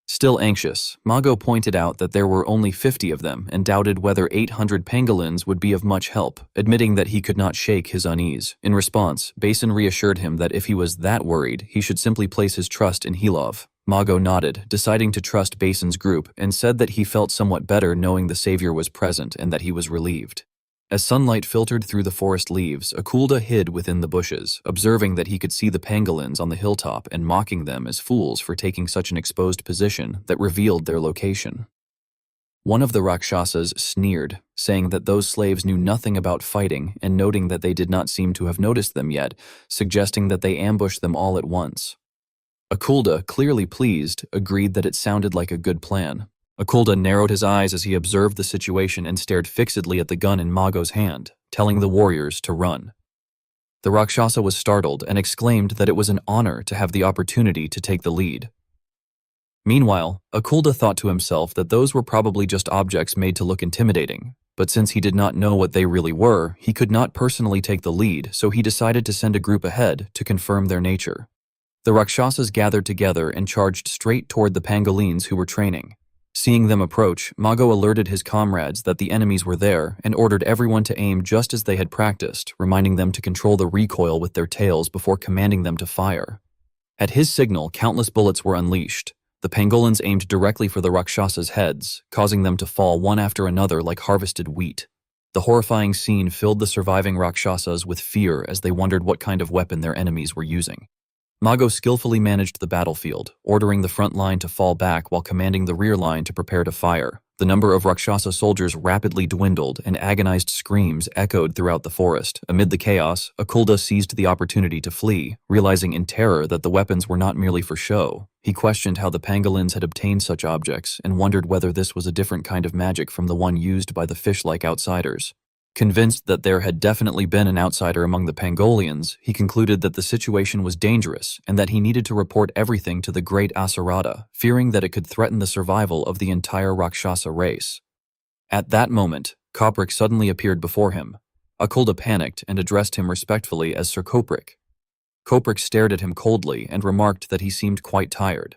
Speaker 1: Still anxious, Mago pointed out that there were only 50 of them and doubted whether 800 pangolins would be of much help, admitting that he could not shake his unease. In response, Basin reassured him that if he was that worried, he should simply place his trust in Hilov. Mago nodded, deciding to trust Basin's group, and said that he felt somewhat better knowing the savior was present and that he was relieved. As sunlight filtered through the forest leaves, Akulda hid within the bushes, observing that he could see the pangolins on the hilltop and mocking them as fools for taking such an exposed position that revealed their location. One of the Rakshasas sneered, saying that those slaves knew nothing about fighting and noting that they did not seem to have noticed them yet, suggesting that they ambushed them all at once. Akulda, clearly pleased, agreed that it sounded like a good plan. Akulda narrowed his eyes as he observed the situation and stared fixedly at the gun in Mago's hand, telling the warriors to run. The Rakshasa was startled and exclaimed that it was an honor to have the opportunity to take the lead. Meanwhile, Akulda thought to himself that those were probably just objects made to look intimidating, but since he did not know what they really were, he could not personally take the lead, so he decided to send a group ahead to confirm their nature. The Rakshasas gathered together and charged straight toward the pangolins who were training. Seeing them approach, Mago alerted his comrades that the enemies were there and ordered everyone to aim just as they had practiced, reminding them to control the recoil with their tails before commanding them to fire. At his signal, countless bullets were unleashed. The pangolins aimed directly for the Rakshasas' heads, causing them to fall one after another like harvested wheat. The horrifying scene filled the surviving Rakshasas with fear as they wondered what kind of weapon their enemies were using. Mago skillfully managed the battlefield, ordering the front line to fall back while commanding the rear line to prepare to fire. The number of Rakshasa soldiers rapidly dwindled and agonized screams echoed throughout the forest. Amid the chaos, Akulda seized the opportunity to flee, realizing in terror that the weapons were not merely for show. He questioned how the pangolins had obtained such objects and wondered whether this was a different kind of magic from the one used by the fish-like outsiders. Convinced that there had definitely been an outsider among the Pangolians, he concluded that the situation was dangerous and that he needed to report everything to the great Asura, fearing that it could threaten the survival of the entire Rakshasa race. At that moment, Koprik suddenly appeared before him. Akulda panicked and addressed him respectfully as Sir Koprik. Koprik stared at him coldly and remarked that he seemed quite tired.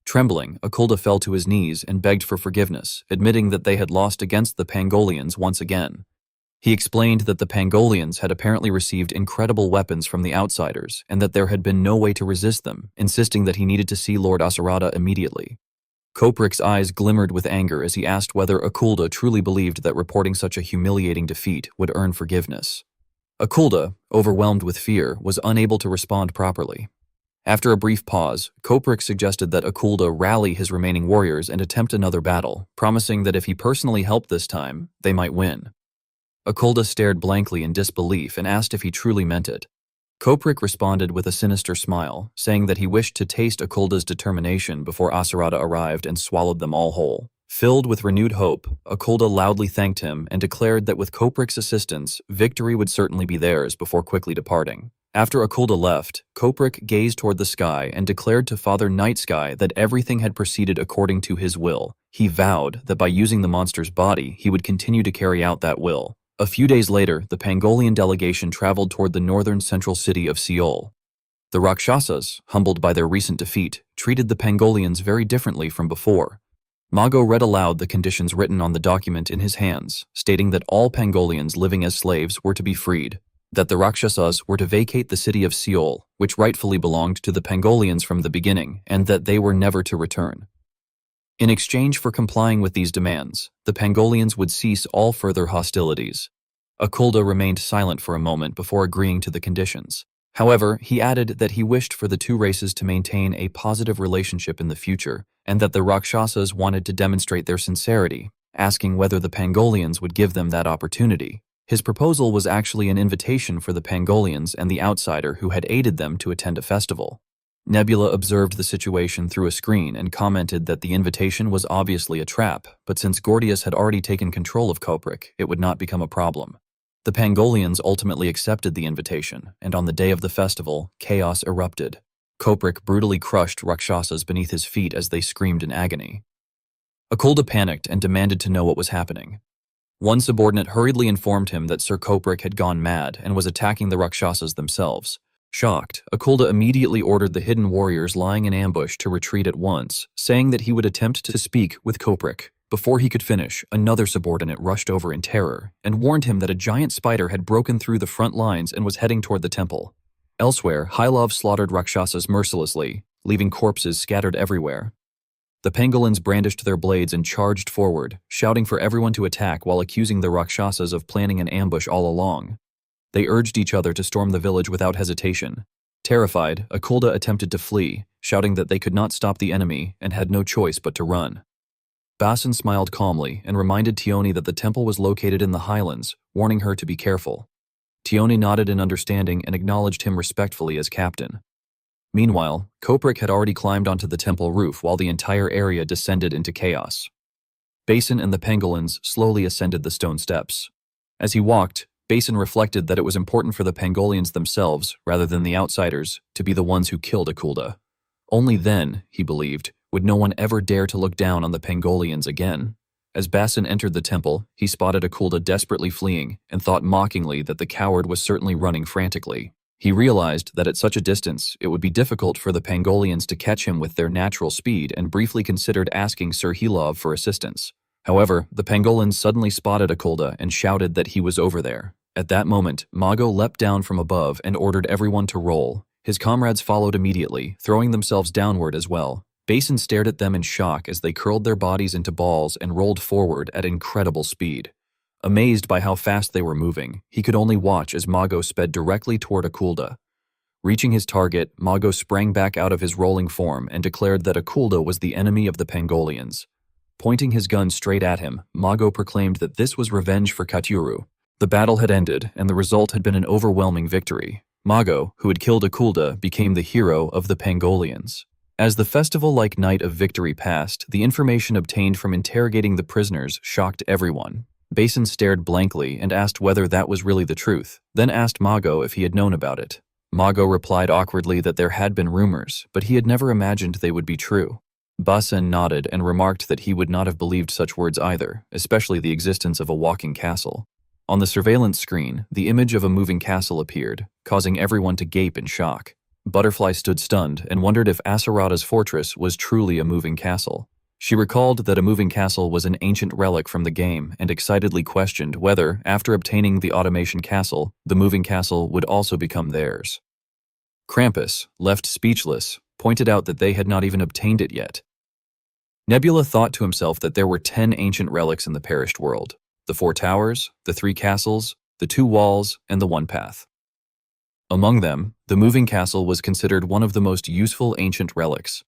Speaker 1: Trembling, Akulda fell to his knees and begged for forgiveness, admitting that they had lost against the Pangolians once again. He explained that the Pangolians had apparently received incredible weapons from the outsiders and that there had been no way to resist them, insisting that he needed to see Lord Asura immediately. Koprik's eyes glimmered with anger as he asked whether Akulda truly believed that reporting such a humiliating defeat would earn forgiveness. Akulda, overwhelmed with fear, was unable to respond properly. After a brief pause, Koprik suggested that Akulda rally his remaining warriors and attempt another battle, promising that if he personally helped this time, they might win. Akulda stared blankly in disbelief and asked if he truly meant it. Koprik responded with a sinister smile, saying that he wished to taste Akulda's determination before Asura arrived and swallowed them all whole. Filled with renewed hope, Akulda loudly thanked him and declared that with Koprik's assistance, victory would certainly be theirs before quickly departing. After Akulda left, Koprik gazed toward the sky and declared to Father Night Sky that everything had proceeded according to his will. He vowed that by using the monster's body, he would continue to carry out that will. A few days later, the Pangolian delegation traveled toward the northern central city of Seoul. The Rakshasas, humbled by their recent defeat, treated the Pangolians very differently from before. Mago read aloud the conditions written on the document in his hands, stating that all Pangolians living as slaves were to be freed, that the Rakshasas were to vacate the city of Seoul, which rightfully belonged to the Pangolians from the beginning, and that they were never to return. In exchange for complying with these demands, the Pangolians would cease all further hostilities. Akulda remained silent for a moment before agreeing to the conditions. However, he added that he wished for the two races to maintain a positive relationship in the future, and that the Rakshasas wanted to demonstrate their sincerity, asking whether the Pangolians would give them that opportunity. His proposal was actually an invitation for the Pangolians and the outsider who had aided them to attend a festival. Nebula observed the situation through a screen and commented that the invitation was obviously a trap, but since Gordius had already taken control of Koprik, it would not become a problem. The Pangolians ultimately accepted the invitation, and on the day of the festival, chaos erupted. Koprik brutally crushed Rakshasas beneath his feet as they screamed in agony. Akulda panicked and demanded to know what was happening. One subordinate hurriedly informed him that Sir Koprik had gone mad and was attacking the Rakshasas themselves. Shocked, Akulda immediately ordered the hidden warriors lying in ambush to retreat at once, saying that he would attempt to speak with Koprik. Before he could finish, another subordinate rushed over in terror and warned him that a giant spider had broken through the front lines and was heading toward the temple. Elsewhere, Hylov slaughtered Rakshasas mercilessly, leaving corpses scattered everywhere. The pangolins brandished their blades and charged forward, shouting for everyone to attack while accusing the Rakshasas of planning an ambush all along. They urged each other to storm the village without hesitation. Terrified, Akulda attempted to flee, shouting that they could not stop the enemy and had no choice but to run. Basin smiled calmly and reminded Tioni that the temple was located in the highlands, warning her to be careful. Tioni nodded in understanding and acknowledged him respectfully as captain. Meanwhile, Koprik had already climbed onto the temple roof while the entire area descended into chaos. Basin and the pangolins slowly ascended the stone steps. As he walked, Basin reflected that it was important for the pangolians themselves, rather than the outsiders, to be the ones who killed Akulda. Only then, he believed, would no one ever dare to look down on the pangolians again. As Basin entered the temple, he spotted Akulda desperately fleeing and thought mockingly that the coward was certainly running frantically. He realized that at such a distance, it would be difficult for the pangolians to catch him with their natural speed and briefly considered asking Sir Hylov for assistance. However, the pangolins suddenly spotted Akulda and shouted that he was over there. At that moment, Mago leapt down from above and ordered everyone to roll. His comrades followed immediately, throwing themselves downward as well. Basin stared at them in shock as they curled their bodies into balls and rolled forward at incredible speed. Amazed by how fast they were moving, he could only watch as Mago sped directly toward Akulda. Reaching his target, Mago sprang back out of his rolling form and declared that Akulda was the enemy of the pangolians. Pointing his gun straight at him, Mago proclaimed that this was revenge for Katuru. The battle had ended, and the result had been an overwhelming victory. Mago, who had killed Akulda, became the hero of the pangolians. As the festival-like night of victory passed, the information obtained from interrogating the prisoners shocked everyone. Basin stared blankly and asked whether that was really the truth, then asked Mago if he had known about it. Mago replied awkwardly that there had been rumors, but he had never imagined they would be true. Basin nodded and remarked that he would not have believed such words either, especially the existence of a walking castle. On the surveillance screen, the image of a moving castle appeared, causing everyone to gape in shock. Butterfly stood stunned and wondered if Asurada's fortress was truly a moving castle. She recalled that a moving castle was an ancient relic from the game and excitedly questioned whether, after obtaining the automation castle, the moving castle would also become theirs. Krampus, left speechless, pointed out that they had not even obtained it yet. Nebula thought to himself that there were 10 ancient relics in the perished world: the 4 towers, the 3 castles, the 2 walls, and the 1 path. Among them, the moving castle was considered one of the most useful ancient relics.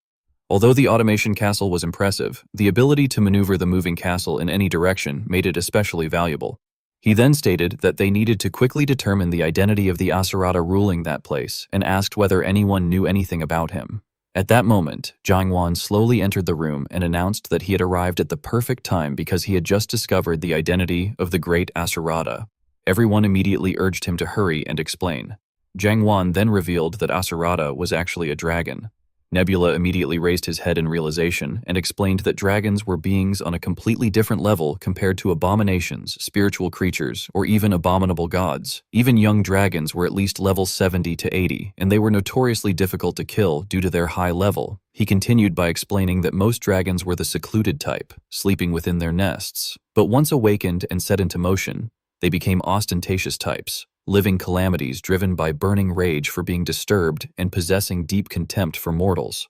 Speaker 1: Although the automation castle was impressive, the ability to maneuver the moving castle in any direction made it especially valuable. He then stated that they needed to quickly determine the identity of the Asurada ruling that place and asked whether anyone knew anything about him. At that moment, Jiangwan slowly entered the room and announced that he had arrived at the perfect time because he had just discovered the identity of the great Asurada. Everyone immediately urged him to hurry and explain. Jiangwan then revealed that Asurada was actually a dragon. Nebula immediately raised his head in realization and explained that dragons were beings on a completely different level compared to abominations, spiritual creatures, or even abominable gods. Even young dragons were at least level 70 to 80, and they were notoriously difficult to kill due to their high level. He continued by explaining that most dragons were the secluded type, sleeping within their nests. But once awakened and set into motion, they became ostentatious types, living calamities driven by burning rage for being disturbed and possessing deep contempt for mortals.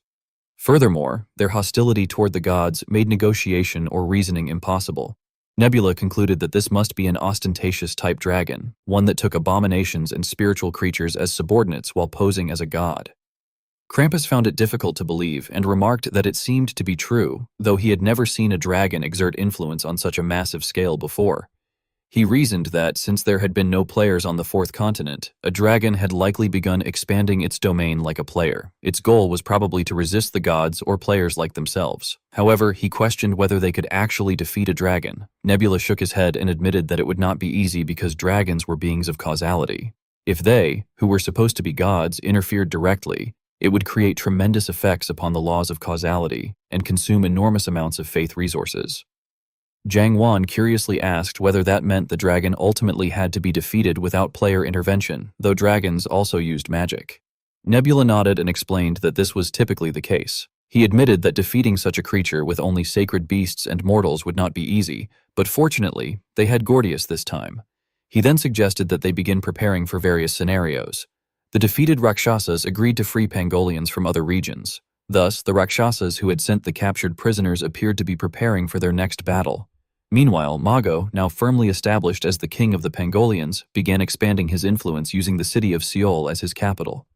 Speaker 1: Furthermore, their hostility toward the gods made negotiation or reasoning impossible. Nebula concluded that this must be an ostentatious type dragon, one that took abominations and spiritual creatures as subordinates while posing as a god. Krampus found it difficult to believe and remarked that it seemed to be true, though he had never seen a dragon exert influence on such a massive scale before. He reasoned that, since there had been no players on the 4th continent, a dragon had likely begun expanding its domain like a player. Its goal was probably to resist the gods or players like themselves. However, he questioned whether they could actually defeat a dragon. Nebula shook his head and admitted that it would not be easy because dragons were beings of causality. If they, who were supposed to be gods, interfered directly, It would create tremendous effects upon the laws of causality and consume enormous amounts of faith resources. Jiang Wan curiously asked whether that meant the dragon ultimately had to be defeated without player intervention, though dragons also used magic. Nebula nodded and explained that this was typically the case. He admitted that defeating such a creature with only sacred beasts and mortals would not be easy, but fortunately, they had Gordius this time. He then suggested that they begin preparing for various scenarios. The defeated Rakshasas agreed to free Pangolians from other regions. Thus, the Rakshasas who had sent the captured prisoners appeared to be preparing for their next battle. Meanwhile, Mago, now firmly established as the king of the Pangolians, began expanding his influence using the city of Seoul as his capital.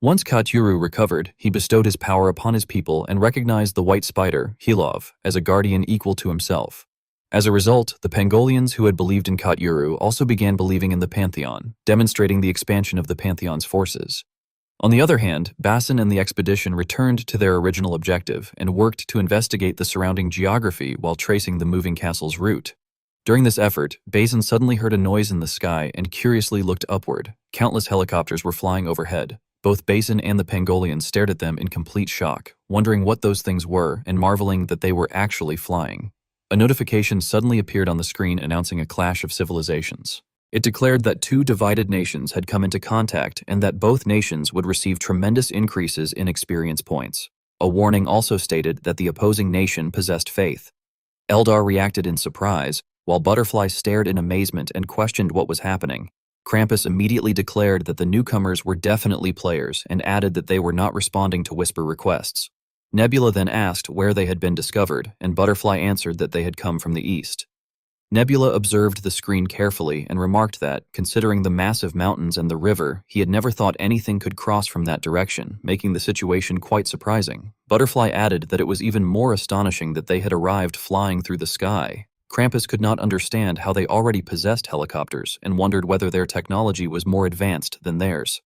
Speaker 1: Once Katyuru recovered, he bestowed his power upon his people and recognized the white spider, Hilov, as a guardian equal to himself. As a result, the Pangolians who had believed in Katyuru also began believing in the Pantheon, demonstrating the expansion of the Pantheon's forces. On the other hand, Basin and the expedition returned to their original objective and worked to investigate the surrounding geography while tracing the moving castle's route. During this effort, Basin suddenly heard a noise in the sky and curiously looked upward. Countless helicopters were flying overhead. Both Basin and the Pangolians stared at them in complete shock, wondering what those things were and marveling that they were actually flying. A notification suddenly appeared on the screen announcing a clash of civilizations. It declared that two divided nations had come into contact and that both nations would receive tremendous increases in experience points. A warning also stated that the opposing nation possessed faith. Eldar reacted in surprise, while Butterfly stared in amazement and questioned what was happening. Krampus immediately declared that the newcomers were definitely players and added that they were not responding to whisper requests. Nebula then asked where they had been discovered, and Butterfly answered that they had come from the east. Nebula observed the screen carefully and remarked that, considering the massive mountains and the river, he had never thought anything could cross from that direction, making the situation quite surprising. Butterfly added that it was even more astonishing that they had arrived flying through the sky. Krampus could not understand how they already possessed helicopters and wondered whether their technology was more advanced than theirs.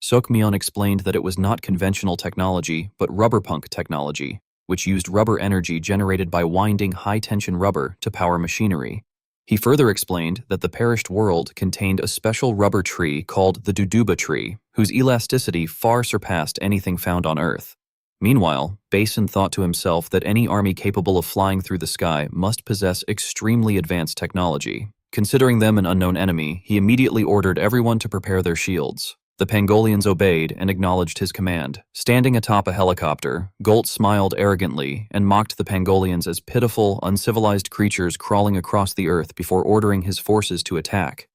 Speaker 1: Seokmyeon explained that it was not conventional technology, but rubberpunk technology, which used rubber energy generated by winding high-tension rubber to power machinery. He further explained that the perished world contained a special rubber tree called the Duduba tree, whose elasticity far surpassed anything found on Earth. Meanwhile, Basin thought to himself that any army capable of flying through the sky must possess extremely advanced technology. Considering them an unknown enemy, he immediately ordered everyone to prepare their shields. The Pangolians obeyed and acknowledged his command. Standing atop a helicopter, Golt smiled arrogantly and mocked the Pangolians as pitiful, uncivilized creatures crawling across the earth before ordering his forces to attack.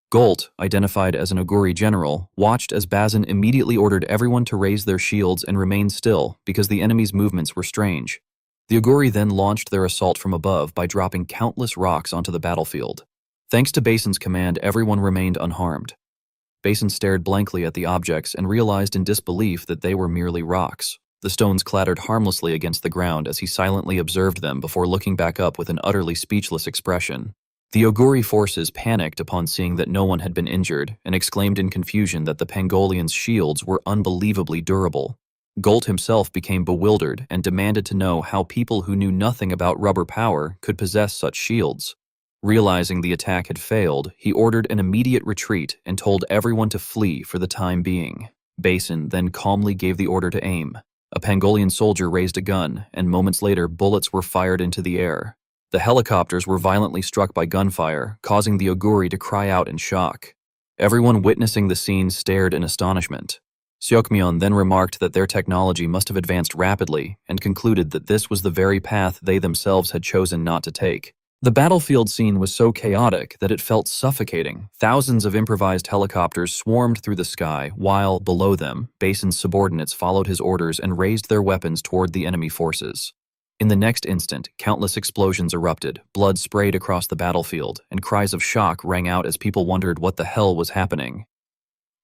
Speaker 1: Golt, identified as an Oguri general, watched as Bazin immediately ordered everyone to raise their shields and remain still because the enemy's movements were strange. The Oguri then launched their assault from above by dropping countless rocks onto the battlefield. Thanks to Basin's command, everyone remained unharmed. Basin stared blankly at the objects and realized in disbelief that they were merely rocks. The stones clattered harmlessly against the ground as he silently observed them before looking back up with an utterly speechless expression. The Oguri forces panicked upon seeing that no one had been injured and exclaimed in confusion that the Pangolians' shields were unbelievably durable. Golt himself became bewildered and demanded to know how people who knew nothing about rubber power could possess such shields. Realizing the attack had failed, he ordered an immediate retreat and told everyone to flee for the time being. Basin then calmly gave the order to aim. A Pangolian soldier raised a gun, and moments later bullets were fired into the air. The helicopters were violently struck by gunfire, causing the Oguri to cry out in shock. Everyone witnessing the scene stared in astonishment. Seokmyeon then remarked that their technology must have advanced rapidly and concluded that this was the very path they themselves had chosen not to take. The battlefield scene was so chaotic that it felt suffocating. Thousands of improvised helicopters swarmed through the sky, while, below them, Basin's subordinates followed his orders and raised their weapons toward the enemy forces. In the next instant, countless explosions erupted, blood sprayed across the battlefield, and cries of shock rang out as people wondered what the hell was happening.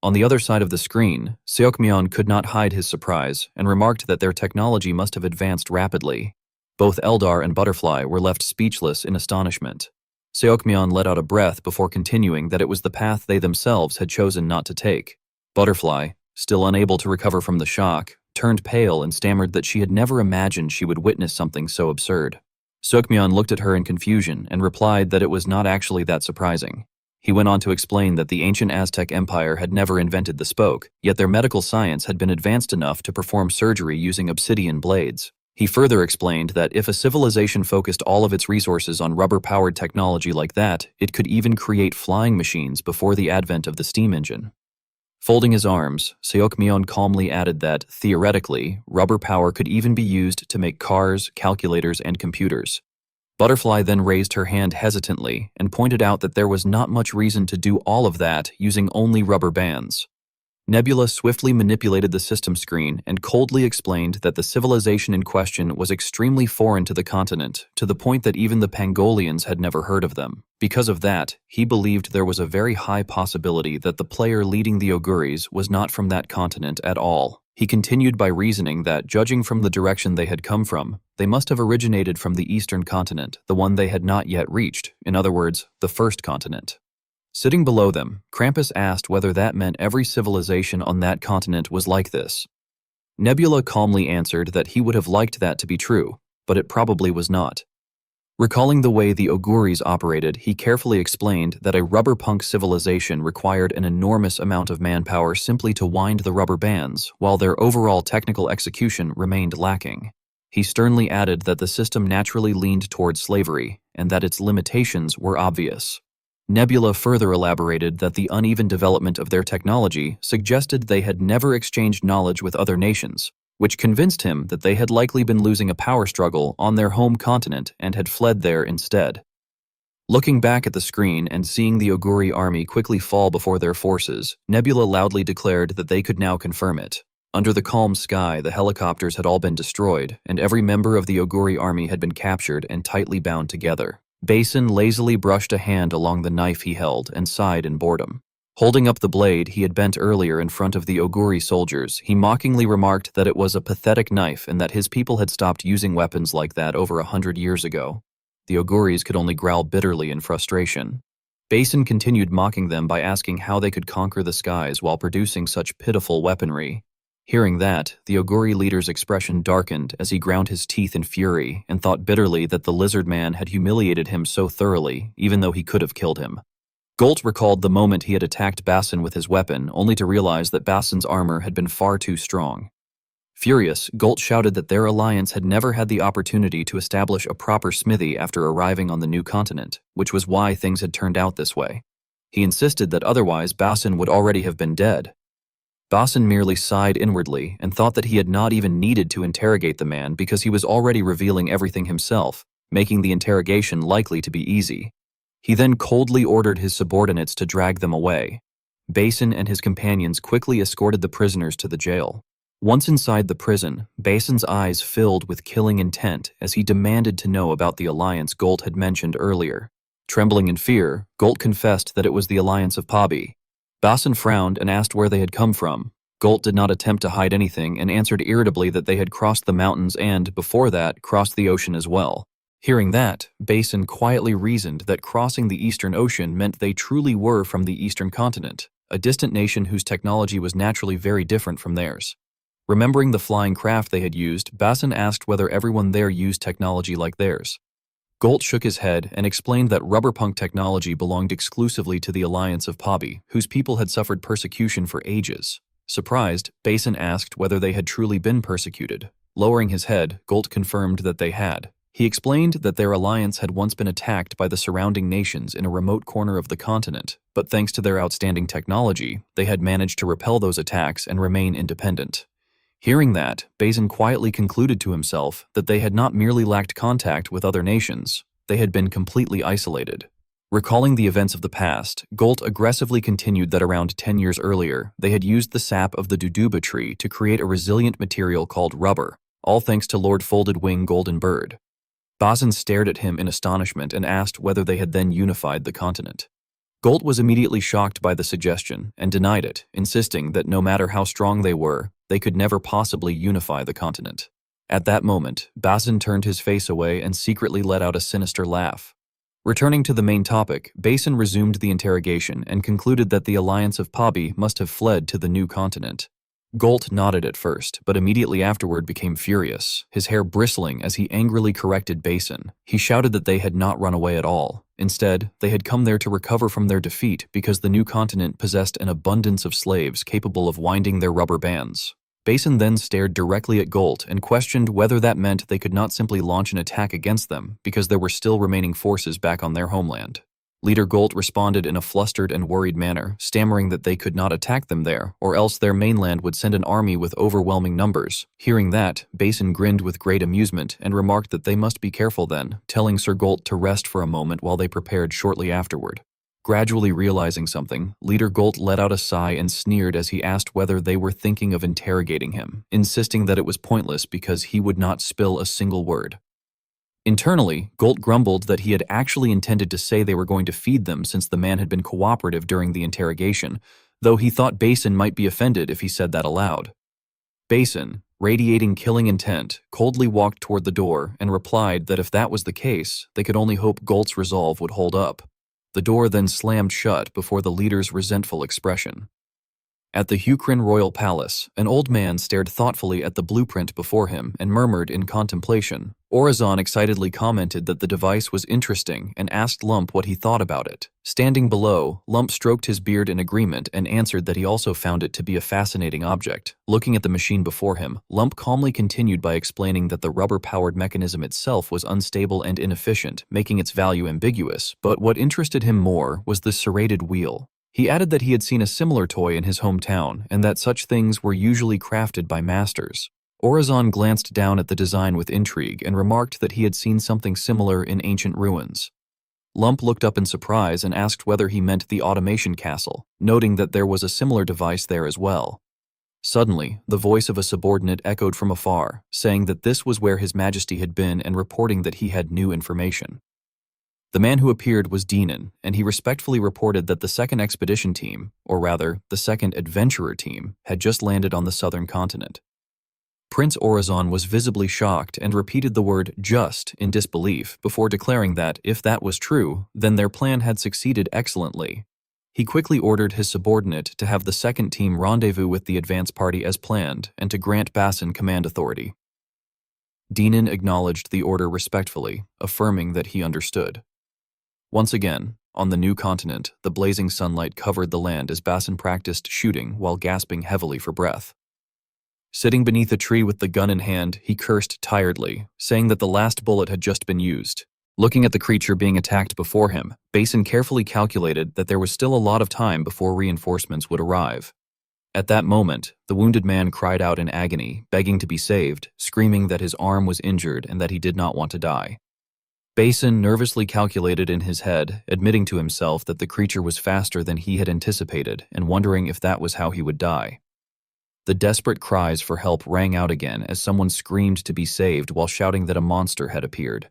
Speaker 1: On the other side of the screen, Seokmyeon could not hide his surprise and remarked that their technology must have advanced rapidly. Both Eldar and Butterfly were left speechless in astonishment. Seokmyeon let out a breath before continuing that it was the path they themselves had chosen not to take. Butterfly, still unable to recover from the shock, turned pale and stammered that she had never imagined she would witness something so absurd. Seokmyeon looked at her in confusion and replied that it was not actually that surprising. He went on to explain that the ancient Aztec Empire had never invented the spoke, yet their medical science had been advanced enough to perform surgery using obsidian blades. He further explained that if a civilization focused all of its resources on rubber-powered technology like that, it could even create flying machines before the advent of the steam engine. Folding his arms, Seokmyeon calmly added that, theoretically, rubber power could even be used to make cars, calculators, and computers. Butterfly then raised her hand hesitantly and pointed out that there was not much reason to do all of that using only rubber bands. Nebula swiftly manipulated the system screen and coldly explained that the civilization in question was extremely foreign to the continent, to the point that even the Pangolians had never heard of them. Because of that, he believed there was a very high possibility that the player leading the Oguris was not from that continent at all. He continued by reasoning that, judging from the direction they had come from, they must have originated from the eastern continent, the one they had not yet reached, in other words, the first continent. Sitting below them, Krampus asked whether that meant every civilization on that continent was like this. Nebula calmly answered that he would have liked that to be true, but it probably was not. Recalling the way the Oguris operated, he carefully explained that a rubber-punk civilization required an enormous amount of manpower simply to wind the rubber bands, while their overall technical execution remained lacking. He sternly added that the system naturally leaned toward slavery, and that its limitations were obvious. Nebula further elaborated that the uneven development of their technology suggested they had never exchanged knowledge with other nations, which convinced him that they had likely been losing a power struggle on their home continent and had fled there instead. Looking back at the screen and seeing the Oguri army quickly fall before their forces, Nebula loudly declared that they could now confirm it. Under the calm sky, the helicopters had all been destroyed, and every member of the Oguri army had been captured and tightly bound together. Basin lazily brushed a hand along the knife he held and sighed in boredom. Holding up the blade he had bent earlier in front of the Oguri soldiers, he mockingly remarked that it was a pathetic knife and that his people had stopped using weapons like that over 100 years ago. The Oguris could only growl bitterly in frustration. Basin continued mocking them by asking how they could conquer the skies while producing such pitiful weaponry. Hearing that, the Oguri leader's expression darkened as he ground his teeth in fury and thought bitterly that the Lizardman had humiliated him so thoroughly, even though he could have killed him. Golt recalled the moment he had attacked Basin with his weapon, only to realize that Basin's armor had been far too strong. Furious, Golt shouted that their alliance had never had the opportunity to establish a proper smithy after arriving on the new continent, which was why things had turned out this way. He insisted that otherwise Basin would already have been dead. Basin merely sighed inwardly and thought that he had not even needed to interrogate the man because he was already revealing everything himself, making the interrogation likely to be easy. He then coldly ordered his subordinates to drag them away. Basin and his companions quickly escorted the prisoners to the jail. Once inside the prison, Basin's eyes filled with killing intent as he demanded to know about the alliance Golt had mentioned earlier. Trembling in fear, Golt confessed that it was the alliance of Pabi. Basin frowned and asked where they had come from. Golt did not attempt to hide anything and answered irritably that they had crossed the mountains and, before that, crossed the ocean as well. Hearing that, Basin quietly reasoned that crossing the Eastern Ocean meant they truly were from the Eastern continent, a distant nation whose technology was naturally very different from theirs. Remembering the flying craft they had used, Basin asked whether everyone there used technology like theirs. Golt shook his head and explained that rubberpunk technology belonged exclusively to the alliance of Pabi, whose people had suffered persecution for ages. Surprised, Basin asked whether they had truly been persecuted. Lowering his head, Golt confirmed that they had. He explained that their alliance had once been attacked by the surrounding nations in a remote corner of the continent, but thanks to their outstanding technology, they had managed to repel those attacks and remain independent. Hearing that, Basin quietly concluded to himself that they had not merely lacked contact with other nations, they had been completely isolated. Recalling the events of the past, Golt aggressively continued that around 10 years earlier, they had used the sap of the duduba tree to create a resilient material called rubber, all thanks to Lord Folded Wing Golden Bird. Basin stared at him in astonishment and asked whether they had then unified the continent. Golt was immediately shocked by the suggestion and denied it, insisting that no matter how strong they were, they could never possibly unify the continent. At that moment, Basin turned his face away and secretly let out a sinister laugh. Returning to the main topic, Basin resumed the interrogation and concluded that the alliance of Pabi must have fled to the new continent. Golt nodded at first, but immediately afterward became furious, his hair bristling as he angrily corrected Basin. He shouted that they had not run away at all. Instead, they had come there to recover from their defeat because the new continent possessed an abundance of slaves capable of winding their rubber bands. Basin then stared directly at Golt and questioned whether that meant they could not simply launch an attack against them because there were still remaining forces back on their homeland. Leader Golt responded in a flustered and worried manner, stammering that they could not attack them there, or else their mainland would send an army with overwhelming numbers. Hearing that, Basin grinned with great amusement and remarked that they must be careful then, telling Sir Golt to rest for a moment while they prepared shortly afterward. Gradually realizing something, Leader Golt let out a sigh and sneered as he asked whether they were thinking of interrogating him, insisting that it was pointless because he would not spill a single word. Internally, Golt grumbled that he had actually intended to say they were going to feed them since the man had been cooperative during the interrogation, though he thought Basin might be offended if he said that aloud. Basin, radiating killing intent, coldly walked toward the door and replied that if that was the case, they could only hope Golt's resolve would hold up. The door then slammed shut before the leader's resentful expression. At the Hukrin royal palace, an old man stared thoughtfully at the blueprint before him and murmured in contemplation. Orazon excitedly commented that the device was interesting and asked Lump what he thought about it. Standing below, Lump stroked his beard in agreement and answered that he also found it to be a fascinating object. Looking at the machine before him, Lump calmly continued by explaining that the rubber-powered mechanism itself was unstable and inefficient, making its value ambiguous, but what interested him more was the serrated wheel. He added that he had seen a similar toy in his hometown and that such things were usually crafted by masters. Orazon glanced down at the design with intrigue and remarked that he had seen something similar in ancient ruins. Lump looked up in surprise and asked whether he meant the automation castle, noting that there was a similar device there as well. Suddenly, the voice of a subordinate echoed from afar, saying that this was where His Majesty had been and reporting that he had new information. The man who appeared was Dinan, and he respectfully reported that the second expedition team, or rather, the second adventurer team, had just landed on the southern continent. Prince Orazon was visibly shocked and repeated the word just in disbelief before declaring that, if that was true, then their plan had succeeded excellently. He quickly ordered his subordinate to have the second team rendezvous with the advance party as planned and to grant Basin command authority. Dinan acknowledged the order respectfully, affirming that he understood. Once again, on the new continent, the blazing sunlight covered the land as Basin practiced shooting while gasping heavily for breath. Sitting beneath a tree with the gun in hand, he cursed tiredly, saying that the last bullet had just been used. Looking at the creature being attacked before him, Basin carefully calculated that there was still a lot of time before reinforcements would arrive. At that moment, the wounded man cried out in agony, begging to be saved, screaming that his arm was injured and that he did not want to die. Basin nervously calculated in his head, admitting to himself that the creature was faster than he had anticipated and wondering if that was how he would die. The desperate cries for help rang out again as someone screamed to be saved while shouting that a monster had appeared.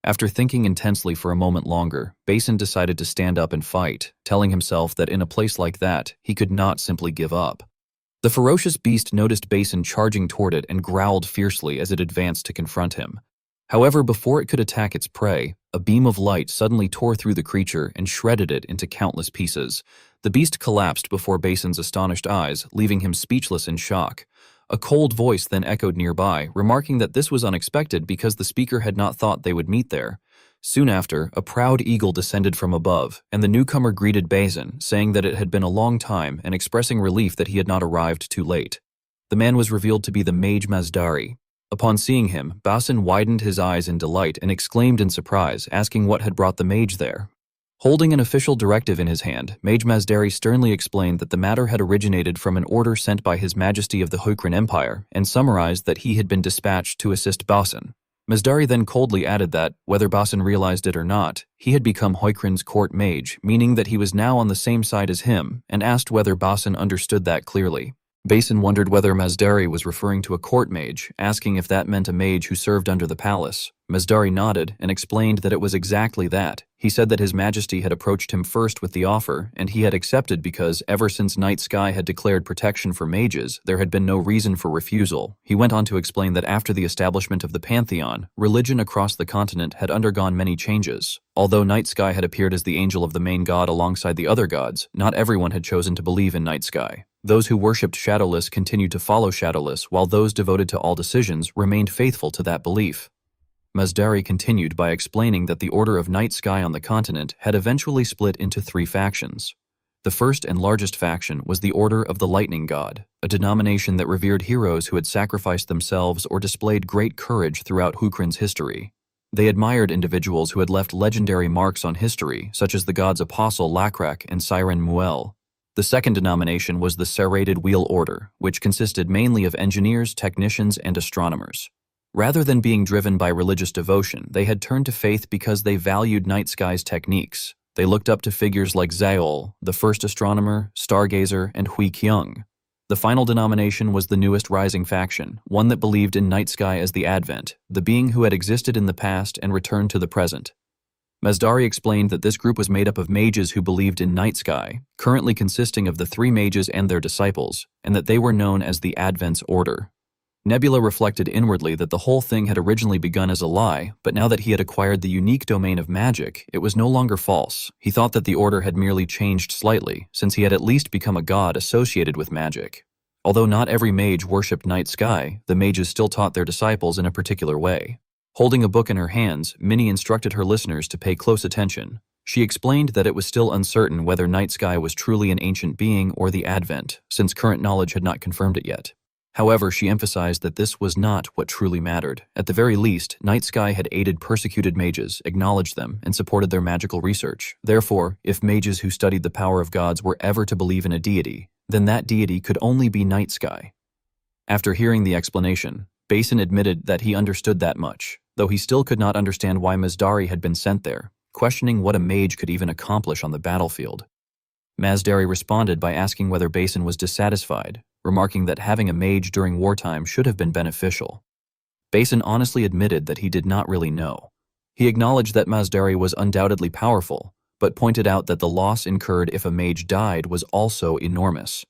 Speaker 1: After thinking intensely for a moment longer, Basin decided to stand up and fight, telling himself that in a place like that, he could not simply give up. The ferocious beast noticed Basin charging toward it and growled fiercely as it advanced to confront him. However, before it could attack its prey, a beam of light suddenly tore through the creature and shredded it into countless pieces. The beast collapsed before Basin's astonished eyes, leaving him speechless in shock. A cold voice then echoed nearby, remarking that this was unexpected because the speaker had not thought they would meet there. Soon after, a proud eagle descended from above, and the newcomer greeted Basin, saying that it had been a long time and expressing relief that he had not arrived too late. The man was revealed to be the mage Mazdari. Upon seeing him, Basin widened his eyes in delight and exclaimed in surprise, asking what had brought the mage there. Holding an official directive in his hand, Mage Mazdari sternly explained that the matter had originated from an order sent by His Majesty of the Hukrin Empire and summarized that he had been dispatched to assist Basin. Mazdari then coldly added that, whether Basin realized it or not, he had become Hukrin's court mage, meaning that he was now on the same side as him, and asked whether Basin understood that clearly. Basin wondered whether Mazdari was referring to a court mage, asking if that meant a mage who served under the palace. Mazdari nodded and explained that it was exactly that. He said that His Majesty had approached him first with the offer, and he had accepted because, ever since Night Sky had declared protection for mages, there had been no reason for refusal. He went on to explain that after the establishment of the Pantheon, religion across the continent had undergone many changes. Although Night Sky had appeared as the angel of the main god alongside the other gods, not everyone had chosen to believe in Night Sky. Those who worshipped Shadowless continued to follow Shadowless, while those devoted to all decisions remained faithful to that belief. Masdari continued by explaining that the Order of Night Sky on the continent had eventually split into 3 factions. The first and largest faction was the Order of the Lightning God, a denomination that revered heroes who had sacrificed themselves or displayed great courage throughout Hukrin's history. They admired individuals who had left legendary marks on history, such as the gods Apostle Lakrak and Siren Muel. The second denomination was the Serrated Wheel Order, which consisted mainly of engineers, technicians, and astronomers. Rather than being driven by religious devotion, they had turned to faith because they valued night sky's techniques. They looked up to figures like Zaol, the first astronomer, stargazer, and Hui Kyung. The final denomination was the newest rising faction, one that believed in night sky as the Advent, the being who had existed in the past and returned to the present. Masdari explained that this group was made up of mages who believed in night sky, currently consisting of the 3 mages and their disciples, and that they were known as the Advent's Order. Nebula reflected inwardly that the whole thing had originally begun as a lie, but now that he had acquired the unique domain of magic, it was no longer false. He thought that the Order had merely changed slightly, since he had at least become a god associated with magic. Although not every mage worshipped night sky, the mages still taught their disciples in a particular way. Holding a book in her hands, Minnie instructed her listeners to pay close attention. She explained that it was still uncertain whether night sky was truly an ancient being or the Advent, since current knowledge had not confirmed it yet. However, she emphasized that this was not what truly mattered. At the very least, Night Sky had aided persecuted mages, acknowledged them, and supported their magical research. Therefore, if mages who studied the power of gods were ever to believe in a deity, then that deity could only be Night Sky. After hearing the explanation, Basin admitted that he understood that much, though he still could not understand why Masdari had been sent there, questioning what a mage could even accomplish on the battlefield. Masdari responded by asking whether Basin was dissatisfied, remarking that having a mage during wartime should have been beneficial. Basin honestly admitted that he did not really know. He acknowledged that Masdari was undoubtedly powerful, but pointed out that the loss incurred if a mage died was also enormous.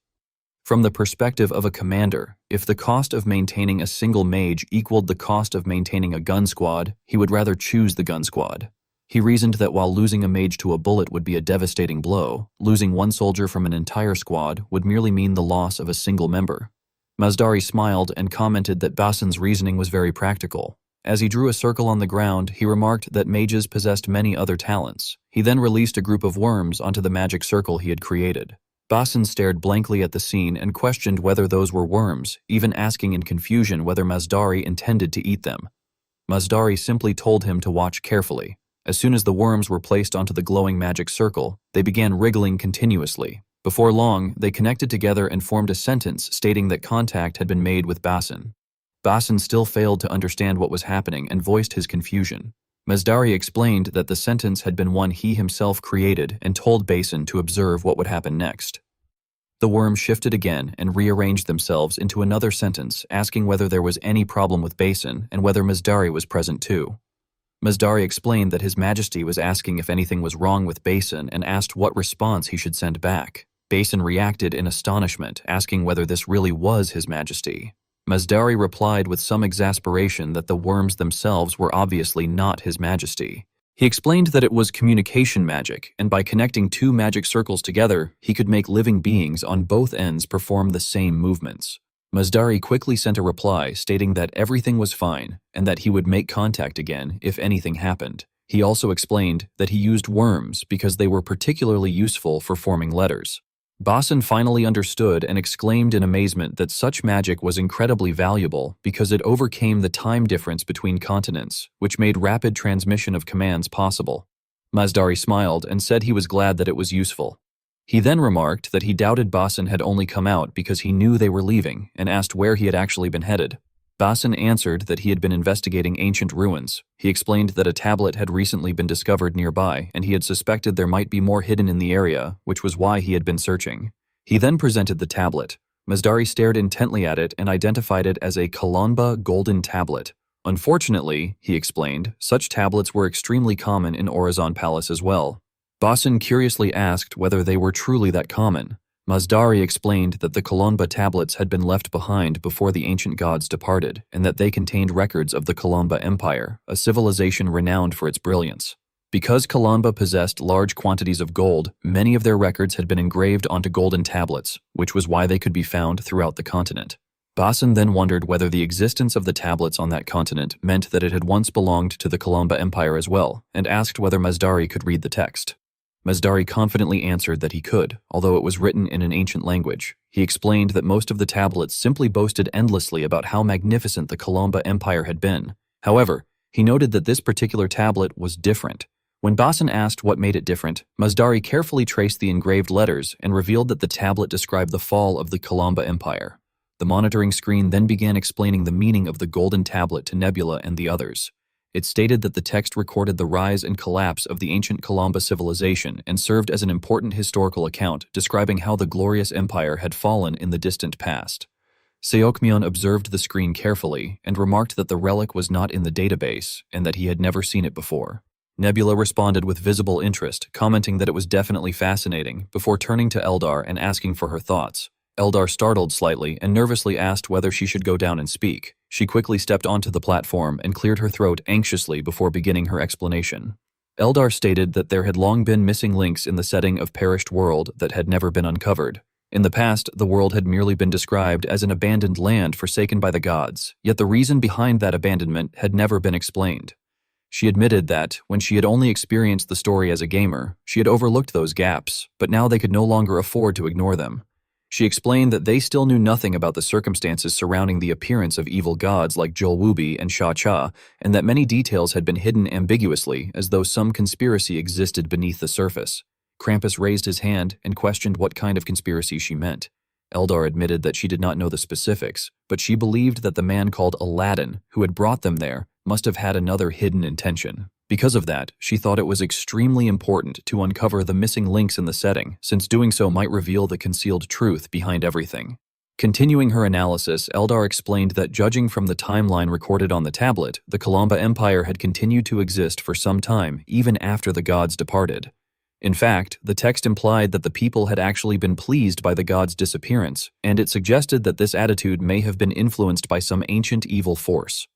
Speaker 1: From the perspective of a commander, if the cost of maintaining a single mage equaled the cost of maintaining a gun squad, he would rather choose the gun squad. He reasoned that while losing a mage to a bullet would be a devastating blow, losing one soldier from an entire squad would merely mean the loss of a single member. Masdari smiled and commented that Basin's reasoning was very practical. As he drew a circle on the ground, he remarked that mages possessed many other talents. He then released a group of worms onto the magic circle he had created. Basin stared blankly at the scene and questioned whether those were worms, even asking in confusion whether Masdari intended to eat them. Masdari simply told him to watch carefully. As soon as the worms were placed onto the glowing magic circle, they began wriggling continuously. Before long, they connected together and formed a sentence stating that contact had been made with Basin. Basin still failed to understand what was happening and voiced his confusion. Masdari explained that the sentence had been one he himself created and told Basin to observe what would happen next. The worms shifted again and rearranged themselves into another sentence, asking whether there was any problem with Basin and whether Masdari was present too. Masdari explained that His Majesty was asking if anything was wrong with Basin and asked what response he should send back. Basin reacted in astonishment, asking whether this really was His Majesty. Masdari replied with some exasperation that the worms themselves were obviously not His Majesty. He explained that it was communication magic, and by connecting 2 magic circles together, he could make living beings on both ends perform the same movements. Masdari quickly sent a reply stating that everything was fine and that he would make contact again if anything happened. He also explained that he used worms because they were particularly useful for forming letters. Basin finally understood and exclaimed in amazement that such magic was incredibly valuable because it overcame the time difference between continents, which made rapid transmission of commands possible. Masdari smiled and said he was glad that it was useful. He then remarked that he doubted Basin had only come out because he knew they were leaving and asked where he had actually been headed. Basin answered that he had been investigating ancient ruins. He explained that a tablet had recently been discovered nearby and he had suspected there might be more hidden in the area, which was why he had been searching. He then presented the tablet. Masdari stared intently at it and identified it as a Kalanba golden tablet. Unfortunately, he explained, such tablets were extremely common in Orazon Palace as well. Basin curiously asked whether they were truly that common. Masdari explained that the Kalanba tablets had been left behind before the ancient gods departed, and that they contained records of the Kalanba Empire, a civilization renowned for its brilliance. Because Kalanba possessed large quantities of gold, many of their records had been engraved onto golden tablets, which was why they could be found throughout the continent. Basin then wondered whether the existence of the tablets on that continent meant that it had once belonged to the Colomba Empire as well, and asked whether Mazdari could read the text. Mazdari confidently answered that he could, although it was written in an ancient language. He explained that most of the tablets simply boasted endlessly about how magnificent the Colomba Empire had been. However, he noted that this particular tablet was different. When Basin asked what made it different, Mazdari carefully traced the engraved letters and revealed that the tablet described the fall of the Colomba Empire. The monitoring screen then began explaining the meaning of the golden tablet to Nebula and the others. It stated that the text recorded the rise and collapse of the ancient Colomba civilization and served as an important historical account describing how the glorious empire had fallen in the distant past. Seokmyeon observed the screen carefully and remarked that the relic was not in the database and that he had never seen it before. Nebula responded with visible interest, commenting that it was definitely fascinating, before turning to Eldar and asking for her thoughts. Eldar startled slightly and nervously asked whether she should go down and speak. She quickly stepped onto the platform and cleared her throat anxiously before beginning her explanation. Eldar stated that there had long been missing links in the setting of perished world that had never been uncovered. In the past, the world had merely been described as an abandoned land forsaken by the gods, yet the reason behind that abandonment had never been explained. She admitted that, when she had only experienced the story as a gamer, she had overlooked those gaps, but now they could no longer afford to ignore them. She explained that they still knew nothing about the circumstances surrounding the appearance of evil gods like Jolwubi and Sha-Cha, and that many details had been hidden ambiguously as though some conspiracy existed beneath the surface. Krampus raised his hand and questioned what kind of conspiracy she meant. Eldar admitted that she did not know the specifics, but she believed that the man called Aladdin, who had brought them there, must have had another hidden intention. Because of that, she thought it was extremely important to uncover the missing links in the setting, since doing so might reveal the concealed truth behind everything. Continuing her analysis, Eldar explained that judging from the timeline recorded on the tablet, the Colomba Empire had continued to exist for some time, even after the gods departed. In fact, the text implied that the people had actually been pleased by the gods' disappearance, and it suggested that this attitude may have been influenced by some ancient evil force.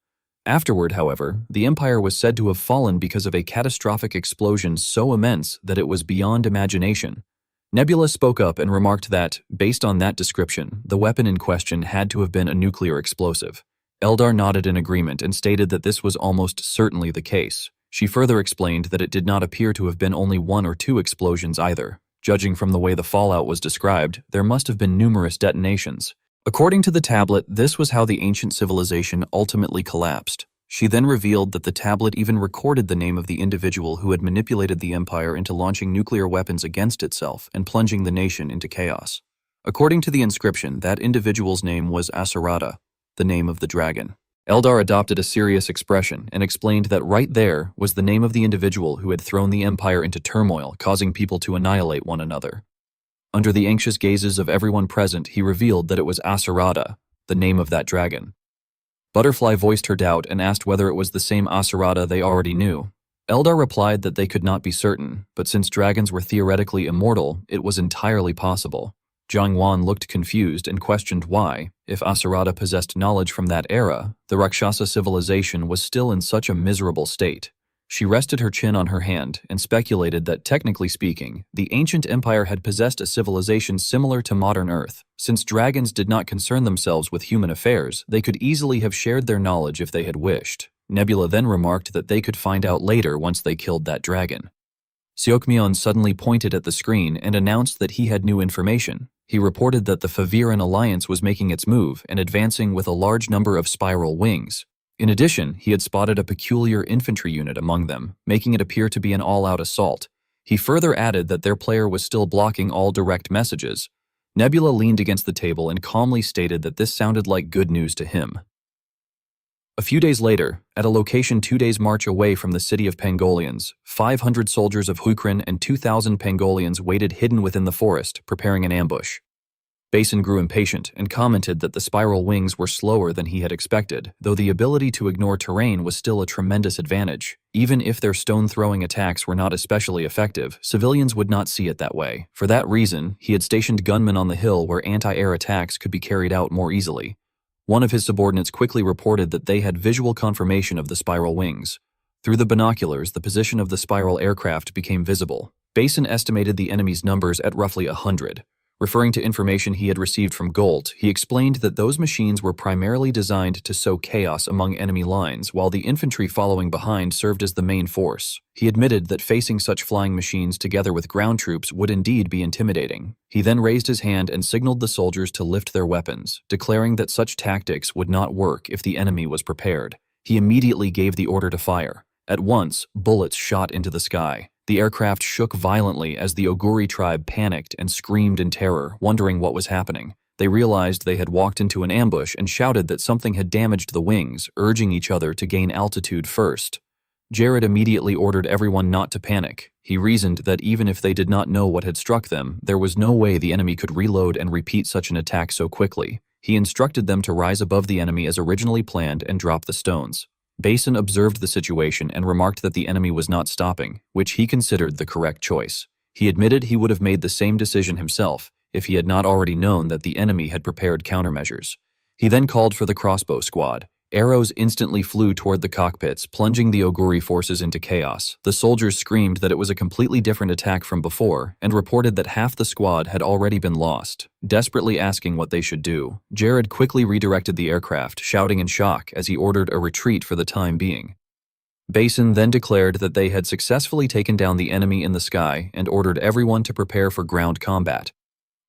Speaker 1: Afterward, however, the empire was said to have fallen because of a catastrophic explosion so immense that it was beyond imagination. Nebula spoke up and remarked that, based on that description, the weapon in question had to have been a nuclear explosive. Eldar nodded in agreement and stated that this was almost certainly the case. She further explained that it did not appear to have been only one or two explosions either. Judging from the way the fallout was described, there must have been numerous detonations. According to the tablet, this was how the ancient civilization ultimately collapsed. She then revealed that the tablet even recorded the name of the individual who had manipulated the empire into launching nuclear weapons against itself and plunging the nation into chaos. According to the inscription, that individual's name was Asura, the name of the dragon. Eldar adopted a serious expression and explained that right there was the name of the individual who had thrown the empire into turmoil, causing people to annihilate one another. Under the anxious gazes of everyone present, he revealed that it was Asura, the name of that dragon. Butterfly voiced her doubt and asked whether it was the same Asura they already knew. Eldar replied that they could not be certain, but since dragons were theoretically immortal, it was entirely possible. Jiang Wan looked confused and questioned why, if Asura possessed knowledge from that era, the Rakshasa civilization was still in such a miserable state. She rested her chin on her hand and speculated that, technically speaking, the ancient empire had possessed a civilization similar to modern Earth. Since dragons did not concern themselves with human affairs, they could easily have shared their knowledge if they had wished. Nebula then remarked that they could find out later once they killed that dragon. Seokmyeon suddenly pointed at the screen and announced that he had new information. He reported that the Faviran alliance was making its move and advancing with a large number of spiral wings. In addition, he had spotted a peculiar infantry unit among them, making it appear to be an all-out assault. He further added that their player was still blocking all direct messages. Nebula leaned against the table and calmly stated that this sounded like good news to him. A few days later, at a location 2 days' march away from the city of Pangolians, 500 soldiers of Huikran and 2,000 Pangolians waited hidden within the forest, preparing an ambush. Basin grew impatient and commented that the spiral wings were slower than he had expected, though the ability to ignore terrain was still a tremendous advantage. Even if their stone-throwing attacks were not especially effective, civilians would not see it that way. For that reason, he had stationed gunmen on the hill where anti-air attacks could be carried out more easily. One of his subordinates quickly reported that they had visual confirmation of the spiral wings. Through the binoculars, the position of the spiral aircraft became visible. Basin estimated the enemy's numbers at roughly 100. Referring to information he had received from Gold, he explained that those machines were primarily designed to sow chaos among enemy lines, while the infantry following behind served as the main force. He admitted that facing such flying machines together with ground troops would indeed be intimidating. He then raised his hand and signaled the soldiers to lift their weapons, declaring that such tactics would not work if the enemy was prepared. He immediately gave the order to fire. At once, bullets shot into the sky. The aircraft shook violently as the Oguri tribe panicked and screamed in terror, wondering what was happening. They realized they had walked into an ambush and shouted that something had damaged the wings, urging each other to gain altitude first. Jared immediately ordered everyone not to panic. He reasoned that even if they did not know what had struck them, there was no way the enemy could reload and repeat such an attack so quickly. He instructed them to rise above the enemy as originally planned and drop the stones. Basin observed the situation and remarked that the enemy was not stopping, which he considered the correct choice. He admitted he would have made the same decision himself if he had not already known that the enemy had prepared countermeasures. He then called for the crossbow squad. Arrows instantly flew toward the cockpits, plunging the Oguri forces into chaos. The soldiers screamed that it was a completely different attack from before and reported that half the squad had already been lost. Desperately asking what they should do, Jared quickly redirected the aircraft, shouting in shock as he ordered a retreat for the time being. Basin then declared that they had successfully taken down the enemy in the sky and ordered everyone to prepare for ground combat.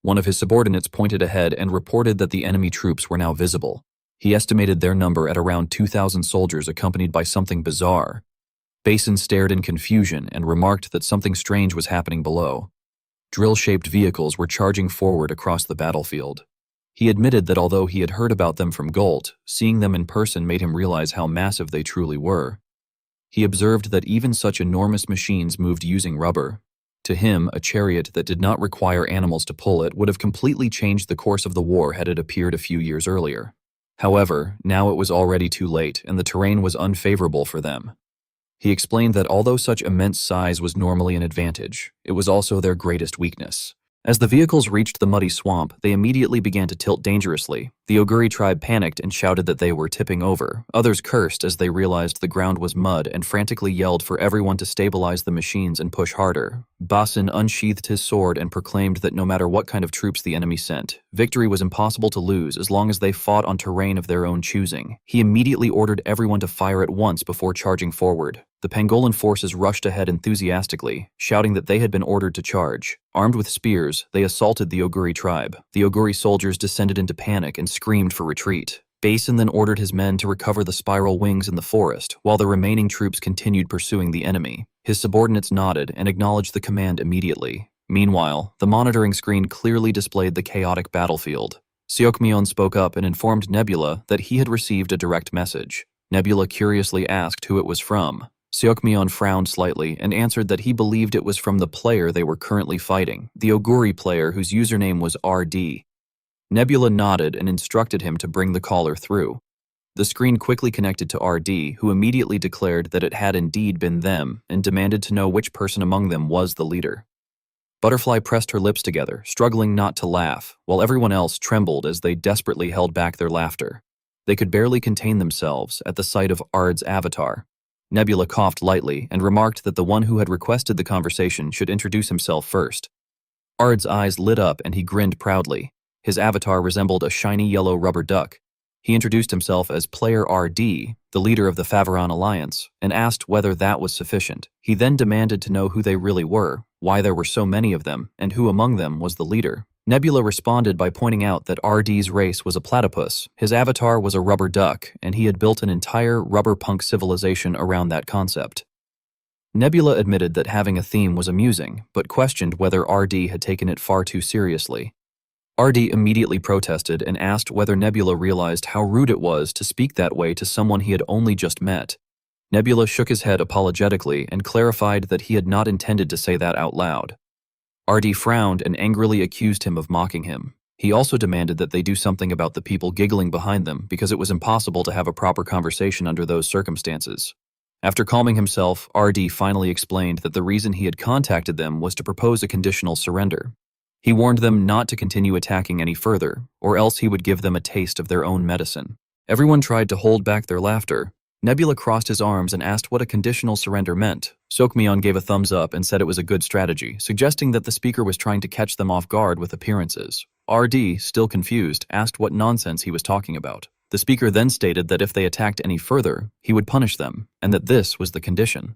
Speaker 1: One of his subordinates pointed ahead and reported that the enemy troops were now visible. He estimated their number at around 2,000 soldiers accompanied by something bizarre. Basin stared in confusion and remarked that something strange was happening below. Drill-shaped vehicles were charging forward across the battlefield. He admitted that although he had heard about them from Gold, seeing them in person made him realize how massive they truly were. He observed that even such enormous machines moved using rubber. To him, a chariot that did not require animals to pull it would have completely changed the course of the war had it appeared a few years earlier. However, now it was already too late and the terrain was unfavorable for them. He explained that although such immense size was normally an advantage, it was also their greatest weakness. As the vehicles reached the muddy swamp, they immediately began to tilt dangerously. The Oguri tribe panicked and shouted that they were tipping over. Others cursed as they realized the ground was mud and frantically yelled for everyone to stabilize the machines and push harder. Basin unsheathed his sword and proclaimed that no matter what kind of troops the enemy sent, victory was impossible to lose as long as they fought on terrain of their own choosing. He immediately ordered everyone to fire at once before charging forward. The Pangolan forces rushed ahead enthusiastically, shouting that they had been ordered to charge. Armed with spears, they assaulted the Oguri tribe. The Oguri soldiers descended into panic and screamed for retreat. Basin then ordered his men to recover the spiral wings in the forest, while the remaining troops continued pursuing the enemy. His subordinates nodded and acknowledged the command immediately. Meanwhile, the monitoring screen clearly displayed the chaotic battlefield. Seokmyeon spoke up and informed Nebula that he had received a direct message. Nebula curiously asked who it was from. Seokmyeon frowned slightly and answered that he believed it was from the player they were currently fighting, the Oguri player whose username was RD. Nebula nodded and instructed him to bring the caller through. The screen quickly connected to RD, who immediately declared that it had indeed been them and demanded to know which person among them was the leader. Butterfly pressed her lips together, struggling not to laugh, while everyone else trembled as they desperately held back their laughter. They could barely contain themselves at the sight of Ard's avatar. Nebula coughed lightly and remarked that the one who had requested the conversation should introduce himself first. Ard's eyes lit up and he grinned proudly. His avatar resembled a shiny yellow rubber duck. He introduced himself as Player RD, the leader of the Faveron Alliance, and asked whether that was sufficient. He then demanded to know who they really were, why there were so many of them, and who among them was the leader. Nebula responded by pointing out that RD's race was a platypus, his avatar was a rubber duck, and he had built an entire rubber punk civilization around that concept. Nebula admitted that having a theme was amusing, but questioned whether RD had taken it far too seriously. RD immediately protested and asked whether Nebula realized how rude it was to speak that way to someone he had only just met. Nebula shook his head apologetically and clarified that he had not intended to say that out loud. RD frowned and angrily accused him of mocking him. He also demanded that they do something about the people giggling behind them because it was impossible to have a proper conversation under those circumstances. After calming himself, RD finally explained that the reason he had contacted them was to propose a conditional surrender. He warned them not to continue attacking any further, or else he would give them a taste of their own medicine. Everyone tried to hold back their laughter. Nebula crossed his arms and asked what a conditional surrender meant. Seokmyeon gave a thumbs up and said it was a good strategy, suggesting that the speaker was trying to catch them off guard with appearances. RD, still confused, asked what nonsense he was talking about. The speaker then stated that if they attacked any further, he would punish them, and that this was the condition.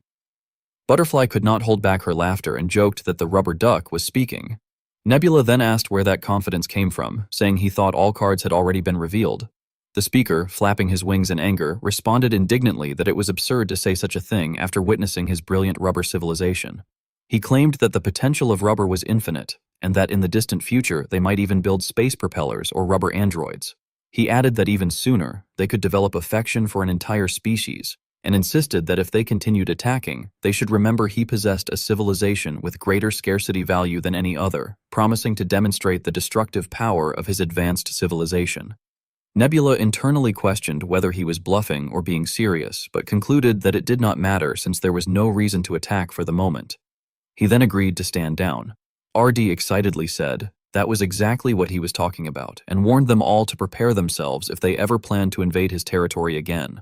Speaker 1: Butterfly could not hold back her laughter and joked that the rubber duck was speaking. Nebula then asked where that confidence came from, saying he thought all cards had already been revealed. The speaker, flapping his wings in anger, responded indignantly that it was absurd to say such a thing after witnessing his brilliant rubber civilization. He claimed that the potential of rubber was infinite, and that in the distant future they might even build space propellers or rubber androids. He added that even sooner, they could develop affection for an entire species, and insisted that if they continued attacking, they should remember he possessed a civilization with greater scarcity value than any other, promising to demonstrate the destructive power of his advanced civilization. Nebula internally questioned whether he was bluffing or being serious, but concluded that it did not matter since there was no reason to attack for the moment. He then agreed to stand down. RD excitedly said that was exactly what he was talking about, and warned them all to prepare themselves if they ever planned to invade his territory again.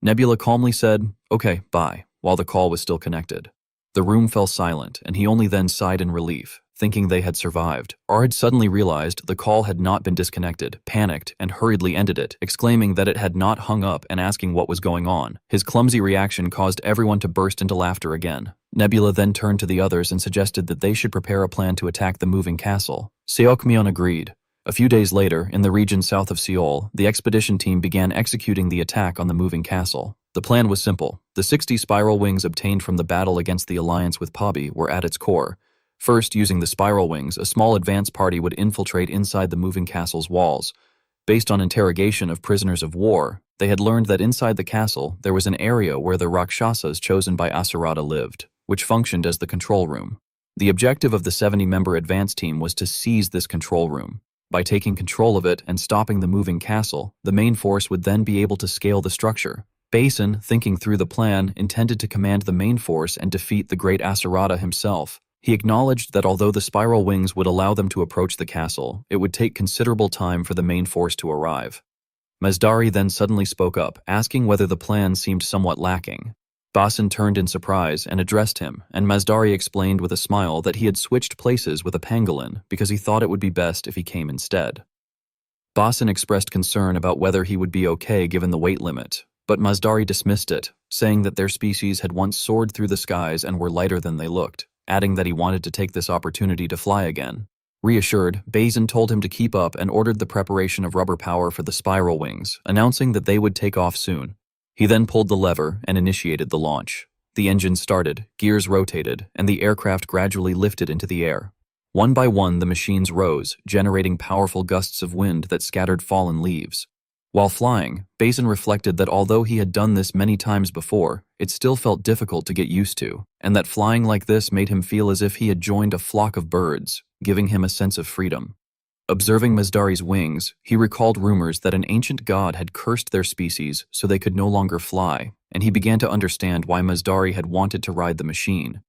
Speaker 1: Nebula calmly said, "Okay, bye," while the call was still connected. The room fell silent, and he only then sighed in relief, thinking they had survived. Ard suddenly realized the call had not been disconnected, panicked, and hurriedly ended it, exclaiming that it had not hung up and asking what was going on. His clumsy reaction caused everyone to burst into laughter again. Nebula then turned to the others and suggested that they should prepare a plan to attack the moving castle. Seokmyeon agreed. A few days later, in the region south of Seoul, the expedition team began executing the attack on the moving castle. The plan was simple. The 60 spiral wings obtained from the battle against the alliance with Pabi were at its core. First, using the spiral wings, a small advance party would infiltrate inside the moving castle's walls. Based on interrogation of prisoners of war, they had learned that inside the castle there was an area where the Rakshasas chosen by Asura lived, which functioned as the control room. The objective of the 70-member advance team was to seize this control room. By taking control of it and stopping the moving castle, the main force would then be able to scale the structure. Basin, thinking through the plan, intended to command the main force and defeat the great Asura himself. He acknowledged that although the spiral wings would allow them to approach the castle, it would take considerable time for the main force to arrive. Mazdari then suddenly spoke up, asking whether the plan seemed somewhat lacking. Basin turned in surprise and addressed him, and Mazdari explained with a smile that he had switched places with a pangolin because he thought it would be best if he came instead. Basin expressed concern about whether he would be okay given the weight limit, but Mazdari dismissed it, saying that their species had once soared through the skies and were lighter than they looked, adding that he wanted to take this opportunity to fly again. Reassured, Basin told him to keep up and ordered the preparation of rubber power for the spiral wings, announcing that they would take off soon. He then pulled the lever and initiated the launch. The engine started, gears rotated, and the aircraft gradually lifted into the air. One by one, the machines rose, generating powerful gusts of wind that scattered fallen leaves. While flying, Basin reflected that although he had done this many times before, it still felt difficult to get used to, and that flying like this made him feel as if he had joined a flock of birds, giving him a sense of freedom. Observing Mazdari's wings, he recalled rumors that an ancient god had cursed their species so they could no longer fly, and he began to understand why Mazdari had wanted to ride the machine.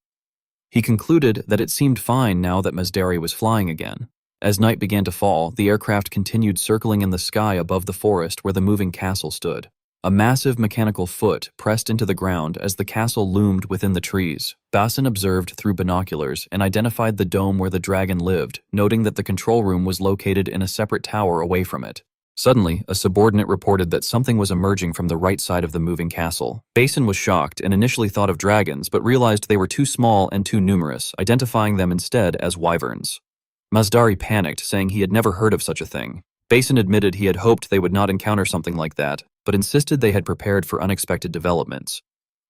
Speaker 1: He concluded that it seemed fine now that Mazdari was flying again. As night began to fall, the aircraft continued circling in the sky above the forest where the moving castle stood. A massive mechanical foot pressed into the ground as the castle loomed within the trees. Basin observed through binoculars and identified the dome where the dragon lived, noting that the control room was located in a separate tower away from it. Suddenly, a subordinate reported that something was emerging from the right side of the moving castle. Basin was shocked and initially thought of dragons, but realized they were too small and too numerous, identifying them instead as wyverns. Mazdari panicked, saying he had never heard of such a thing. Basin admitted he had hoped they would not encounter something like that, but insisted they had prepared for unexpected developments.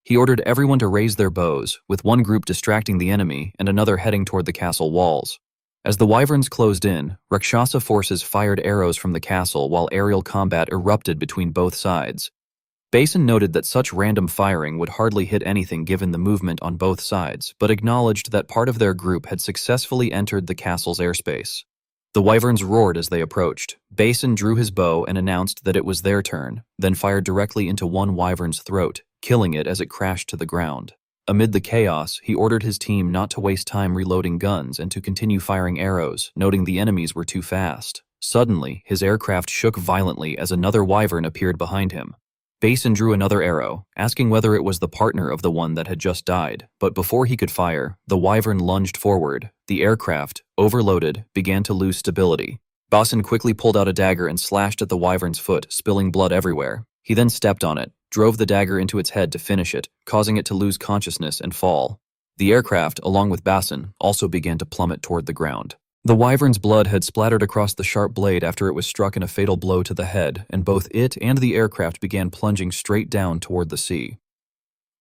Speaker 1: He ordered everyone to raise their bows, with one group distracting the enemy and another heading toward the castle walls. As the wyverns closed in, Rakshasa forces fired arrows from the castle while aerial combat erupted between both sides. Basin noted that such random firing would hardly hit anything given the movement on both sides, but acknowledged that part of their group had successfully entered the castle's airspace. The wyverns roared as they approached. Basin drew his bow and announced that it was their turn, then fired directly into one wyvern's throat, killing it as it crashed to the ground. Amid the chaos, he ordered his team not to waste time reloading guns and to continue firing arrows, noting the enemies were too fast. Suddenly, his aircraft shook violently as another wyvern appeared behind him. Basin drew another arrow, asking whether it was the partner of the one that had just died, but before he could fire, the wyvern lunged forward. The aircraft, overloaded, began to lose stability. Basin quickly pulled out a dagger and slashed at the wyvern's foot, spilling blood everywhere. He then stepped on it, drove the dagger into its head to finish it, causing it to lose consciousness and fall. The aircraft, along with Basin, also began to plummet toward the ground. The wyvern's blood had splattered across the sharp blade after it was struck in a fatal blow to the head, and both it and the aircraft began plunging straight down toward the sea.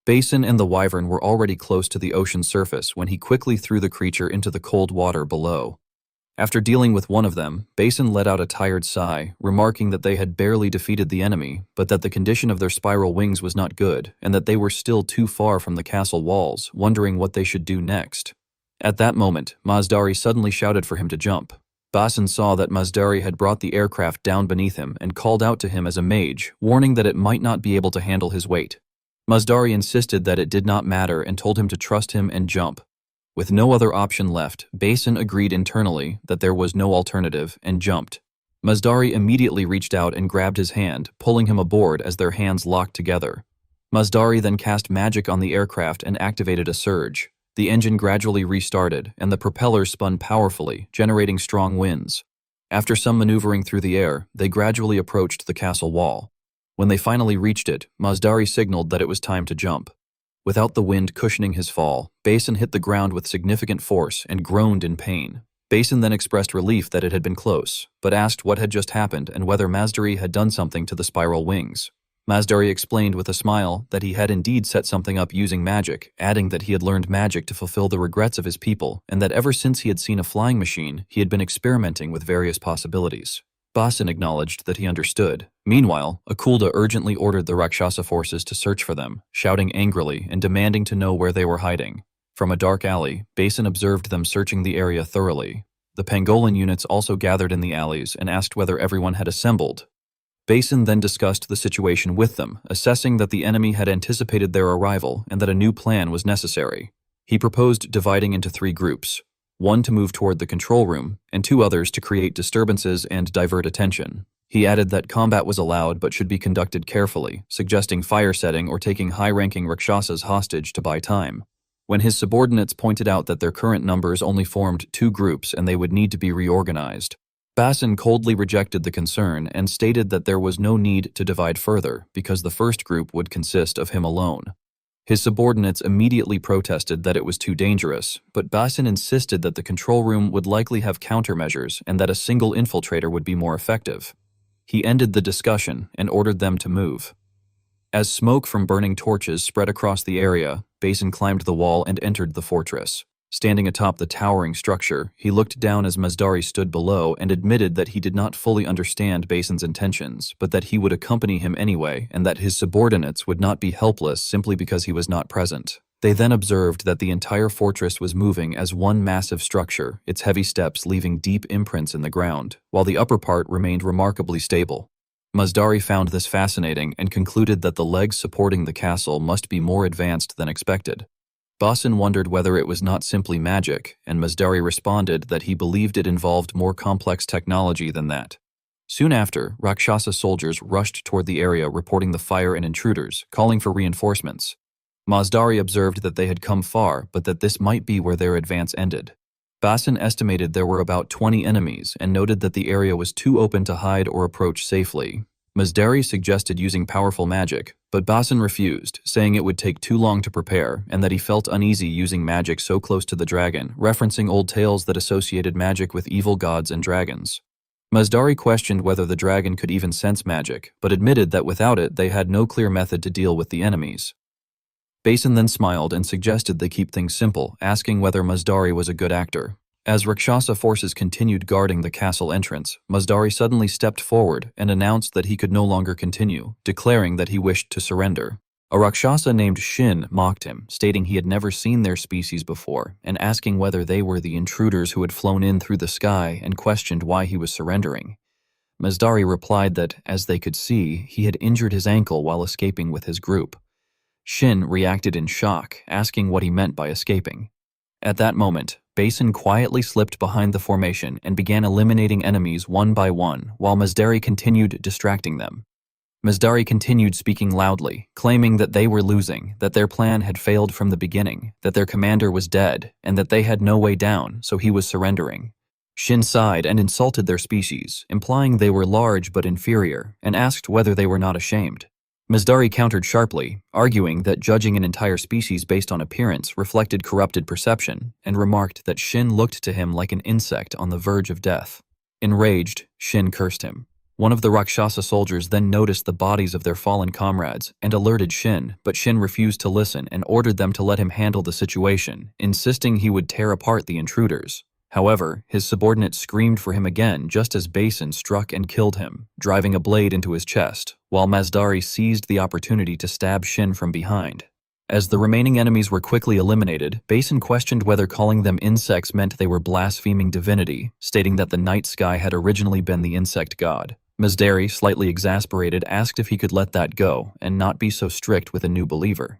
Speaker 1: Basin and the wyvern were already close to the ocean surface when he quickly threw the creature into the cold water below. After dealing with one of them, Basin let out a tired sigh, remarking that they had barely defeated the enemy, but that the condition of their spiral wings was not good, and that they were still too far from the castle walls, wondering what they should do next. At that moment, Mazdari suddenly shouted for him to jump. Basin saw that Mazdari had brought the aircraft down beneath him and called out to him as a mage, warning that it might not be able to handle his weight. Mazdari insisted that it did not matter and told him to trust him and jump. With no other option left, Basin agreed internally that there was no alternative and jumped. Mazdari immediately reached out and grabbed his hand, pulling him aboard as their hands locked together. Mazdari then cast magic on the aircraft and activated a surge. The engine gradually restarted, and the propellers spun powerfully, generating strong winds. After some maneuvering through the air, they gradually approached the castle wall. When they finally reached it, Mazdari signaled that it was time to jump. Without the wind cushioning his fall, Basin hit the ground with significant force and groaned in pain. Basin then expressed relief that it had been close, but asked what had just happened and whether Mazdari had done something to the spiral wings. Mazdari explained with a smile that he had indeed set something up using magic, adding that he had learned magic to fulfill the regrets of his people, and that ever since he had seen a flying machine, he had been experimenting with various possibilities. Basin acknowledged that he understood. Meanwhile, Akulda urgently ordered the Rakshasa forces to search for them, shouting angrily and demanding to know where they were hiding. From a dark alley, Basin observed them searching the area thoroughly. The Pangolan units also gathered in the alleys and asked whether everyone had assembled. Basin then discussed the situation with them, assessing that the enemy had anticipated their arrival and that a new plan was necessary. He proposed dividing into 3 groups, one to move toward the control room, and 2 others to create disturbances and divert attention. He added that combat was allowed but should be conducted carefully, suggesting fire setting or taking high-ranking Rakshasas hostage to buy time. When his subordinates pointed out that their current numbers only formed 2 groups and they would need to be reorganized, Basin coldly rejected the concern and stated that there was no need to divide further because the first group would consist of him alone. His subordinates immediately protested that it was too dangerous, but Basin insisted that the control room would likely have countermeasures and that a single infiltrator would be more effective. He ended the discussion and ordered them to move. As smoke from burning torches spread across the area, Basin climbed the wall and entered the fortress. Standing atop the towering structure, he looked down as Mazdari stood below and admitted that he did not fully understand Basin's intentions, but that he would accompany him anyway and that his subordinates would not be helpless simply because he was not present. They then observed that the entire fortress was moving as one massive structure, its heavy steps leaving deep imprints in the ground, while the upper part remained remarkably stable. Mazdari found this fascinating and concluded that the legs supporting the castle must be more advanced than expected. Basin wondered whether it was not simply magic, and Mazdari responded that he believed it involved more complex technology than that. Soon after, Rakshasa soldiers rushed toward the area reporting the fire and intruders, calling for reinforcements. Mazdari observed that they had come far, but that this might be where their advance ended. Basin estimated there were about 20 enemies and noted that the area was too open to hide or approach safely. Mazdari suggested using powerful magic, but Basin refused, saying it would take too long to prepare and that he felt uneasy using magic so close to the dragon, referencing old tales that associated magic with evil gods and dragons. Mazdari questioned whether the dragon could even sense magic, but admitted that without it they had no clear method to deal with the enemies. Basin then smiled and suggested they keep things simple, asking whether Mazdari was a good actor. As Rakshasa forces continued guarding the castle entrance, Mazdari suddenly stepped forward and announced that he could no longer continue, declaring that he wished to surrender. A Rakshasa named Shin mocked him, stating he had never seen their species before, and asking whether they were the intruders who had flown in through the sky and questioned why he was surrendering. Mazdari replied that, as they could see, he had injured his ankle while escaping with his group. Shin reacted in shock, asking what he meant by escaping. At that moment, Basin quietly slipped behind the formation and began eliminating enemies one by one, while Mazdari continued distracting them. Mazdari continued speaking loudly, claiming that they were losing, that their plan had failed from the beginning, that their commander was dead, and that they had no way down, so he was surrendering. Shin sighed and insulted their species, implying they were large but inferior, and asked whether they were not ashamed. Mazdari countered sharply, arguing that judging an entire species based on appearance reflected corrupted perception, and remarked that Shin looked to him like an insect on the verge of death. Enraged, Shin cursed him. One of the Rakshasa soldiers then noticed the bodies of their fallen comrades and alerted Shin, but Shin refused to listen and ordered them to let him handle the situation, insisting he would tear apart the intruders. However, his subordinate screamed for him again just as Basin struck and killed him, driving a blade into his chest, while Mazdari seized the opportunity to stab Shin from behind. As the remaining enemies were quickly eliminated, Basin questioned whether calling them insects meant they were blaspheming divinity, stating that the night sky had originally been the insect god. Mazdari, slightly exasperated, asked if he could let that go and not be so strict with a new believer.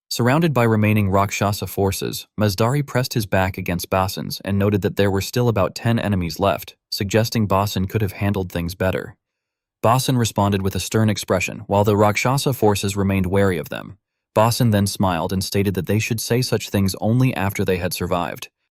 Speaker 1: Surrounded by remaining Rakshasa forces, Mazdari pressed his back against Basin's and noted that there were still about 10 enemies left, suggesting Basin could have handled things better. Basin responded with a stern expression, while the Rakshasa forces remained wary of them. Basin then smiled and stated that they should say such things only after they had survived.